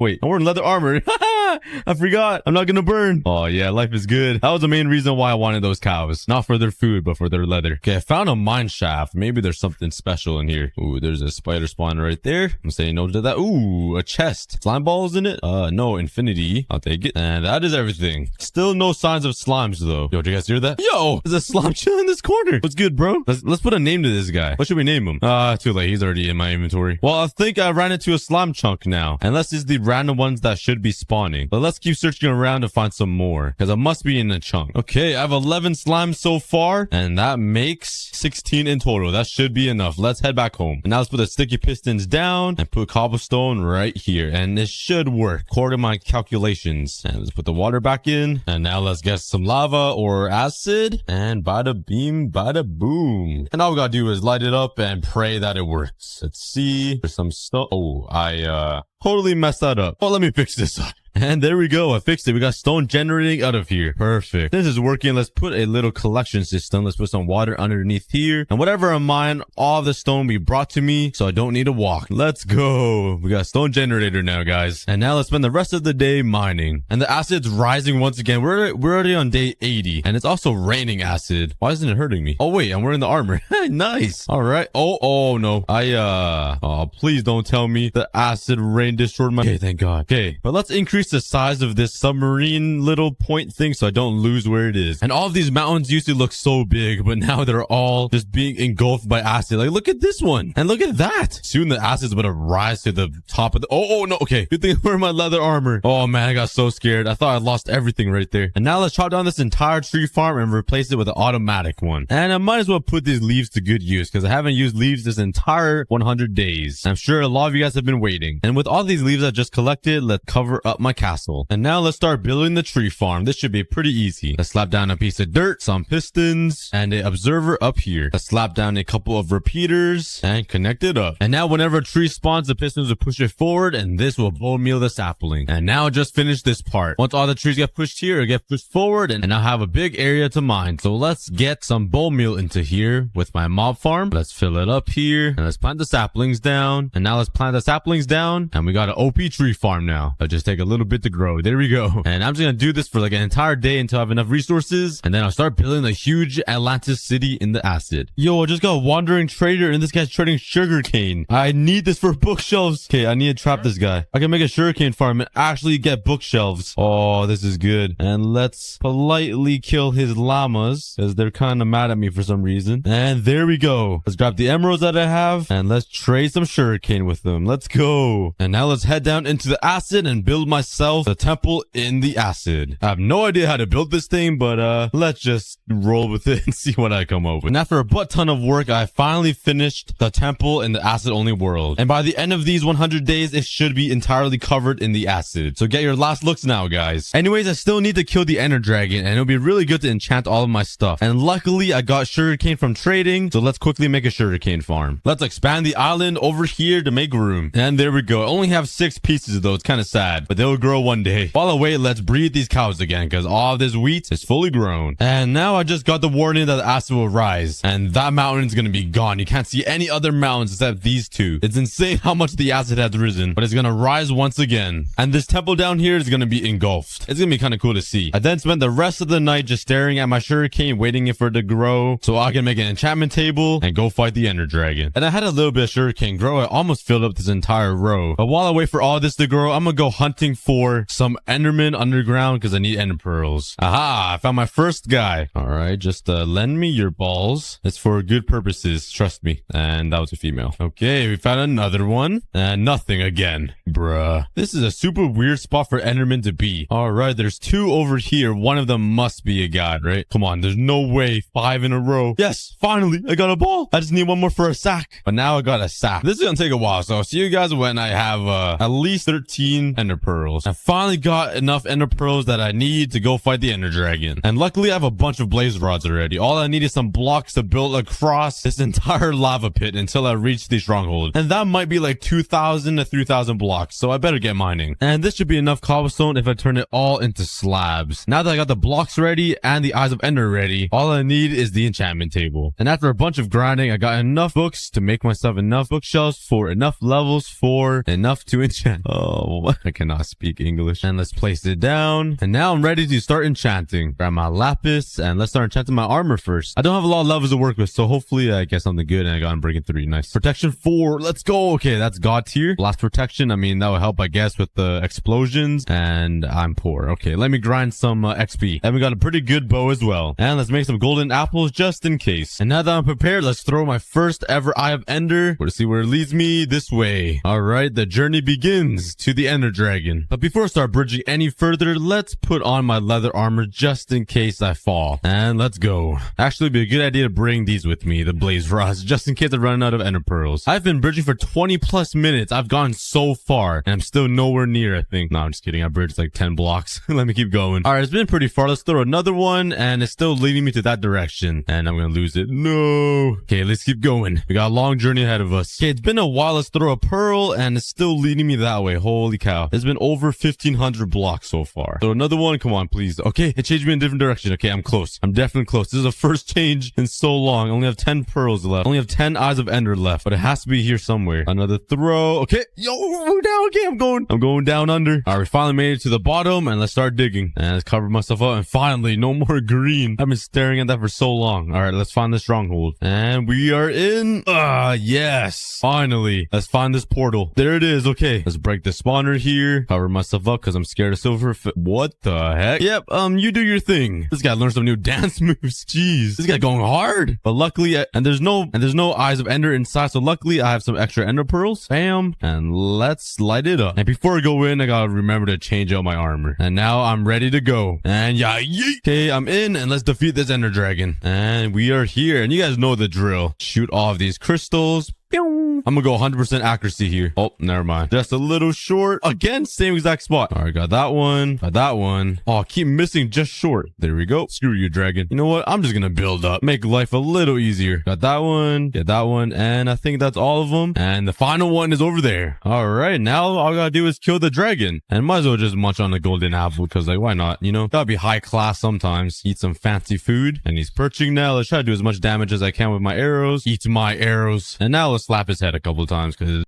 Wait, I'm wearing leather armor. I forgot forgot. I'm not gonna burn. Oh yeah, life is good. That was the main reason why I wanted those cows. Not for their food, but for their leather. Okay, I found a mine shaft. Maybe there's something special in here. Ooh, there's a spider spawn right there. I'm saying no to that. Ooh, a chest. Slime balls in it? No, infinity. I'll take it. And that is everything. Still no signs of slimes though. Yo, did you guys hear that? Yo, there's a slime chilling in this corner. What's good, bro? Let's put a name to this guy. What should we name him? Too late. He's already in my inventory. Well, I think I ran into a slime chunk now. Unless it's the random ones that should be spawning. But let's keep searching around to find some more. Because I must be in a chunk. Okay, I have 11 slimes so far. And that makes 16 in total. That should be enough. Let's head back home. And now let's put the sticky pistons down. And put cobblestone right here. And it should work. According to my calculations. And let's put the water back in. And now let's get some lava or acid. And bada beam, bada boom. And all we gotta do is light it up and pray that it works. Let's see. There's some stuff. Oh, I totally messed that up. Oh, let me fix this up. And there we go. I fixed it. We got stone generating out of here. Perfect. This is working. Let's put a little collection system. Let's put some water underneath here. And whatever I mine, all of the stone will be brought to me, so I don't need to walk. Let's go. We got a stone generator now, guys. And now let's spend the rest of the day mining. And the acid's rising once again. We're already on day 80. And it's also raining acid. Why isn't it hurting me? Oh, wait. I'm wearing the armor. Nice. All right. Oh, no. Oh, please don't tell me the acid rain destroyed my... Okay, thank God. Okay. But let's increase the size of this submarine little point thing so I don't lose where it is. And all of these mountains used to look so big, but now they're all just being engulfed by acid. Like, look at this one. And look at that. Soon the acid's gonna rise to the top of the... Oh, no. Okay. Good thing I'm wearing my leather armor. Oh, man. I got so scared. I thought I lost everything right there. And now let's chop down this entire tree farm and replace it with an automatic one. And I might as well put these leaves to good use because I haven't used leaves this entire 100 days. I'm sure a lot of you guys have been waiting. And with all these leaves I just collected, let's cover up my castle. And now let's start building the tree farm. This should be pretty easy. Let's slap down a piece of dirt, some pistons, and an observer up here. Let's slap down a couple of repeaters and connect it up. And now whenever a tree spawns, the pistons will push it forward and this will bone meal the sapling. And now just finish this part. Once all the trees get pushed here, it'll get pushed forward and I'll have a big area to mine. So let's get some bone meal into here with my mob farm. Let's fill it up here and let's plant the saplings down. And now let's plant the saplings down and we got an OP tree farm now. It'll just take a little bit to grow. There we go. And I'm just gonna do this for like an entire day until I have enough resources. And then I'll start building a huge Atlantis city in the acid. Yo, I just got a wandering trader and this guy's trading sugarcane. I need this for bookshelves. Okay, I need to trap this guy. I can make a sugarcane farm and actually get bookshelves. Oh, this is good. And let's politely kill his llamas because they're kind of mad at me for some reason. And there we go. Let's grab the emeralds that I have and let's trade some sugarcane with them. Let's go. And now let's head down into the acid and build myself a temple in the acid. I have no idea how to build this thing, but let's just roll with it and see what I come up with. And after a butt ton of work, I finally finished the temple in the acid only world. And by the end of these 100 days, it should be entirely covered in the acid. So get your last looks now, guys. Anyways, I still need to kill the ender dragon and it'll be really good to enchant all of my stuff. And luckily, I got sugarcane from trading. So let's quickly make a sugarcane farm. Let's expand the island over here to make room. And there we go. I only have 6 pieces though. It's kind of sad, but they'll grow one day. By the way, let's breed these cows again because all of this wheat is fully grown. And now I just got the warning that the acid will rise and that mountain is going to be gone. You can't see any other mountains except these two. It's insane how much the acid has risen, but it's going to rise once again. And this temple down here is going to be engulfed. It's going to be kind of cool to see. I then spent the rest of the night just staring at my sugarcane, waiting for it to grow so I can make an enchantment table and go fight the ender dragon. And I had a little bit of sugarcane grow. I almost filled up this entire row. But while I wait for all this to grow, I'm going to go hunting for some enderman underground because I need ender pearls. Aha, I found my first guy. All right, just lend me your balls. It's for good purposes, trust me. And that was a female. Okay, we found another one. And nothing again. Bruh. This is a super weird spot for enderman to be. All right, there's 2 over here. One of them must be a god, right? Come on, there's no way 5 in a row. Yes, finally, I got a ball. I just need one more for a sack. But now I got a sack. This is gonna take a while, so I'll see you guys when I have at least 13 ender pearls. I finally got enough ender pearls that I need to go fight the ender dragon. And luckily I have a bunch of blaze rods already. All I need is some blocks to build across this entire lava pit until I reach the stronghold. And that might be like 2,000 to 3,000 blocks, so I better get mining. And this should be enough cobblestone if I turn it all into slabs. Now that I got the blocks ready and the eyes of ender ready, all I need is the enchantment table. And after a bunch of grinding, I got enough books to make myself enough bookshelves for enough levels for enough enough to enchant. Oh, I cannot speak English. And let's place it down. And now I'm ready to start enchanting. Grab my lapis and let's start enchanting my armor first. I don't have a lot of levels to work with, so hopefully I get something good and I got Unbreaking 3. Nice. Protection 4. Let's go. Okay, that's God tier. Blast protection. I mean, that would help, I guess, with the explosions. And I'm poor. Okay, let me grind some XP. And we got a pretty good bow as well. And let's make some golden apples just in case. And now that I'm prepared, let's throw my first ever Eye of Ender. We'll see where it leads me. This way. All right, the journey begins to the Ender Dragon. But before I start bridging any further, let's put on my leather armor just in case I fall. And let's go. Actually, it'd be a good idea to bring these with me, the blaze rods, just in case I run out of ender pearls. I've been bridging for 20 plus minutes. I've gone so far and I'm still nowhere near, I think. No, I'm just kidding. I bridged like 10 blocks. Let me keep going. All right, it's been pretty far. Let's throw another one and it's still leading me to that direction. And I'm going to lose it. No. Okay, let's keep going. We got a long journey ahead of us. Okay, it's been a while. Let's throw a pearl and it's still leading me that way. Holy cow. It's been over 1,500 blocks so far. So another one. Come on, please. Okay, it changed me in a different direction. Okay, I'm close. I'm definitely close. This is the first change in so long. I only have 10 pearls left. I only have 10 Eyes of Ender left, but it has to be here somewhere. Another throw. Okay. Yo, we're down. Okay, I'm going down under. All right, we finally made it to the bottom and let's start digging. And let's cover myself up and finally, no more green. I've been staring at that for so long. All right, let's find the stronghold. And we are in. Yes. Finally. Let's find this portal. There it is. Okay. Let's break the spawner here. Cover myself up because I'm scared of silver. What the heck? Yep. You do your thing. This guy learned some new dance moves. Jeez. This guy going hard. But luckily, and there's no Eyes of Ender inside. So luckily, I have some extra Ender pearls. Bam. And let's light it up. And before I go in, I gotta remember to change out my armor. And now I'm ready to go. And yeah, yeet. Okay, I'm in and let's defeat this Ender Dragon. And we are here. And you guys know the drill. Shoot all of these crystals. I'm gonna go 100% accuracy here. Oh, never mind. Just a little short. Again, same exact spot. All right, got that one. Got that one. Oh, keep missing just short. There we go. Screw you, dragon. You know what? I'm just gonna build up. Make life a little easier. Got that one. Get that one. And I think that's all of them. And the final one is over there. All right, now all I gotta do is kill the dragon. And might as well just munch on the golden apple because, like, why not? You know, gotta be high class sometimes. Eat some fancy food. And he's perching now. Let's try to do as much damage as I can with my arrows. Eat my arrows. And now let's slap his head a couple of times because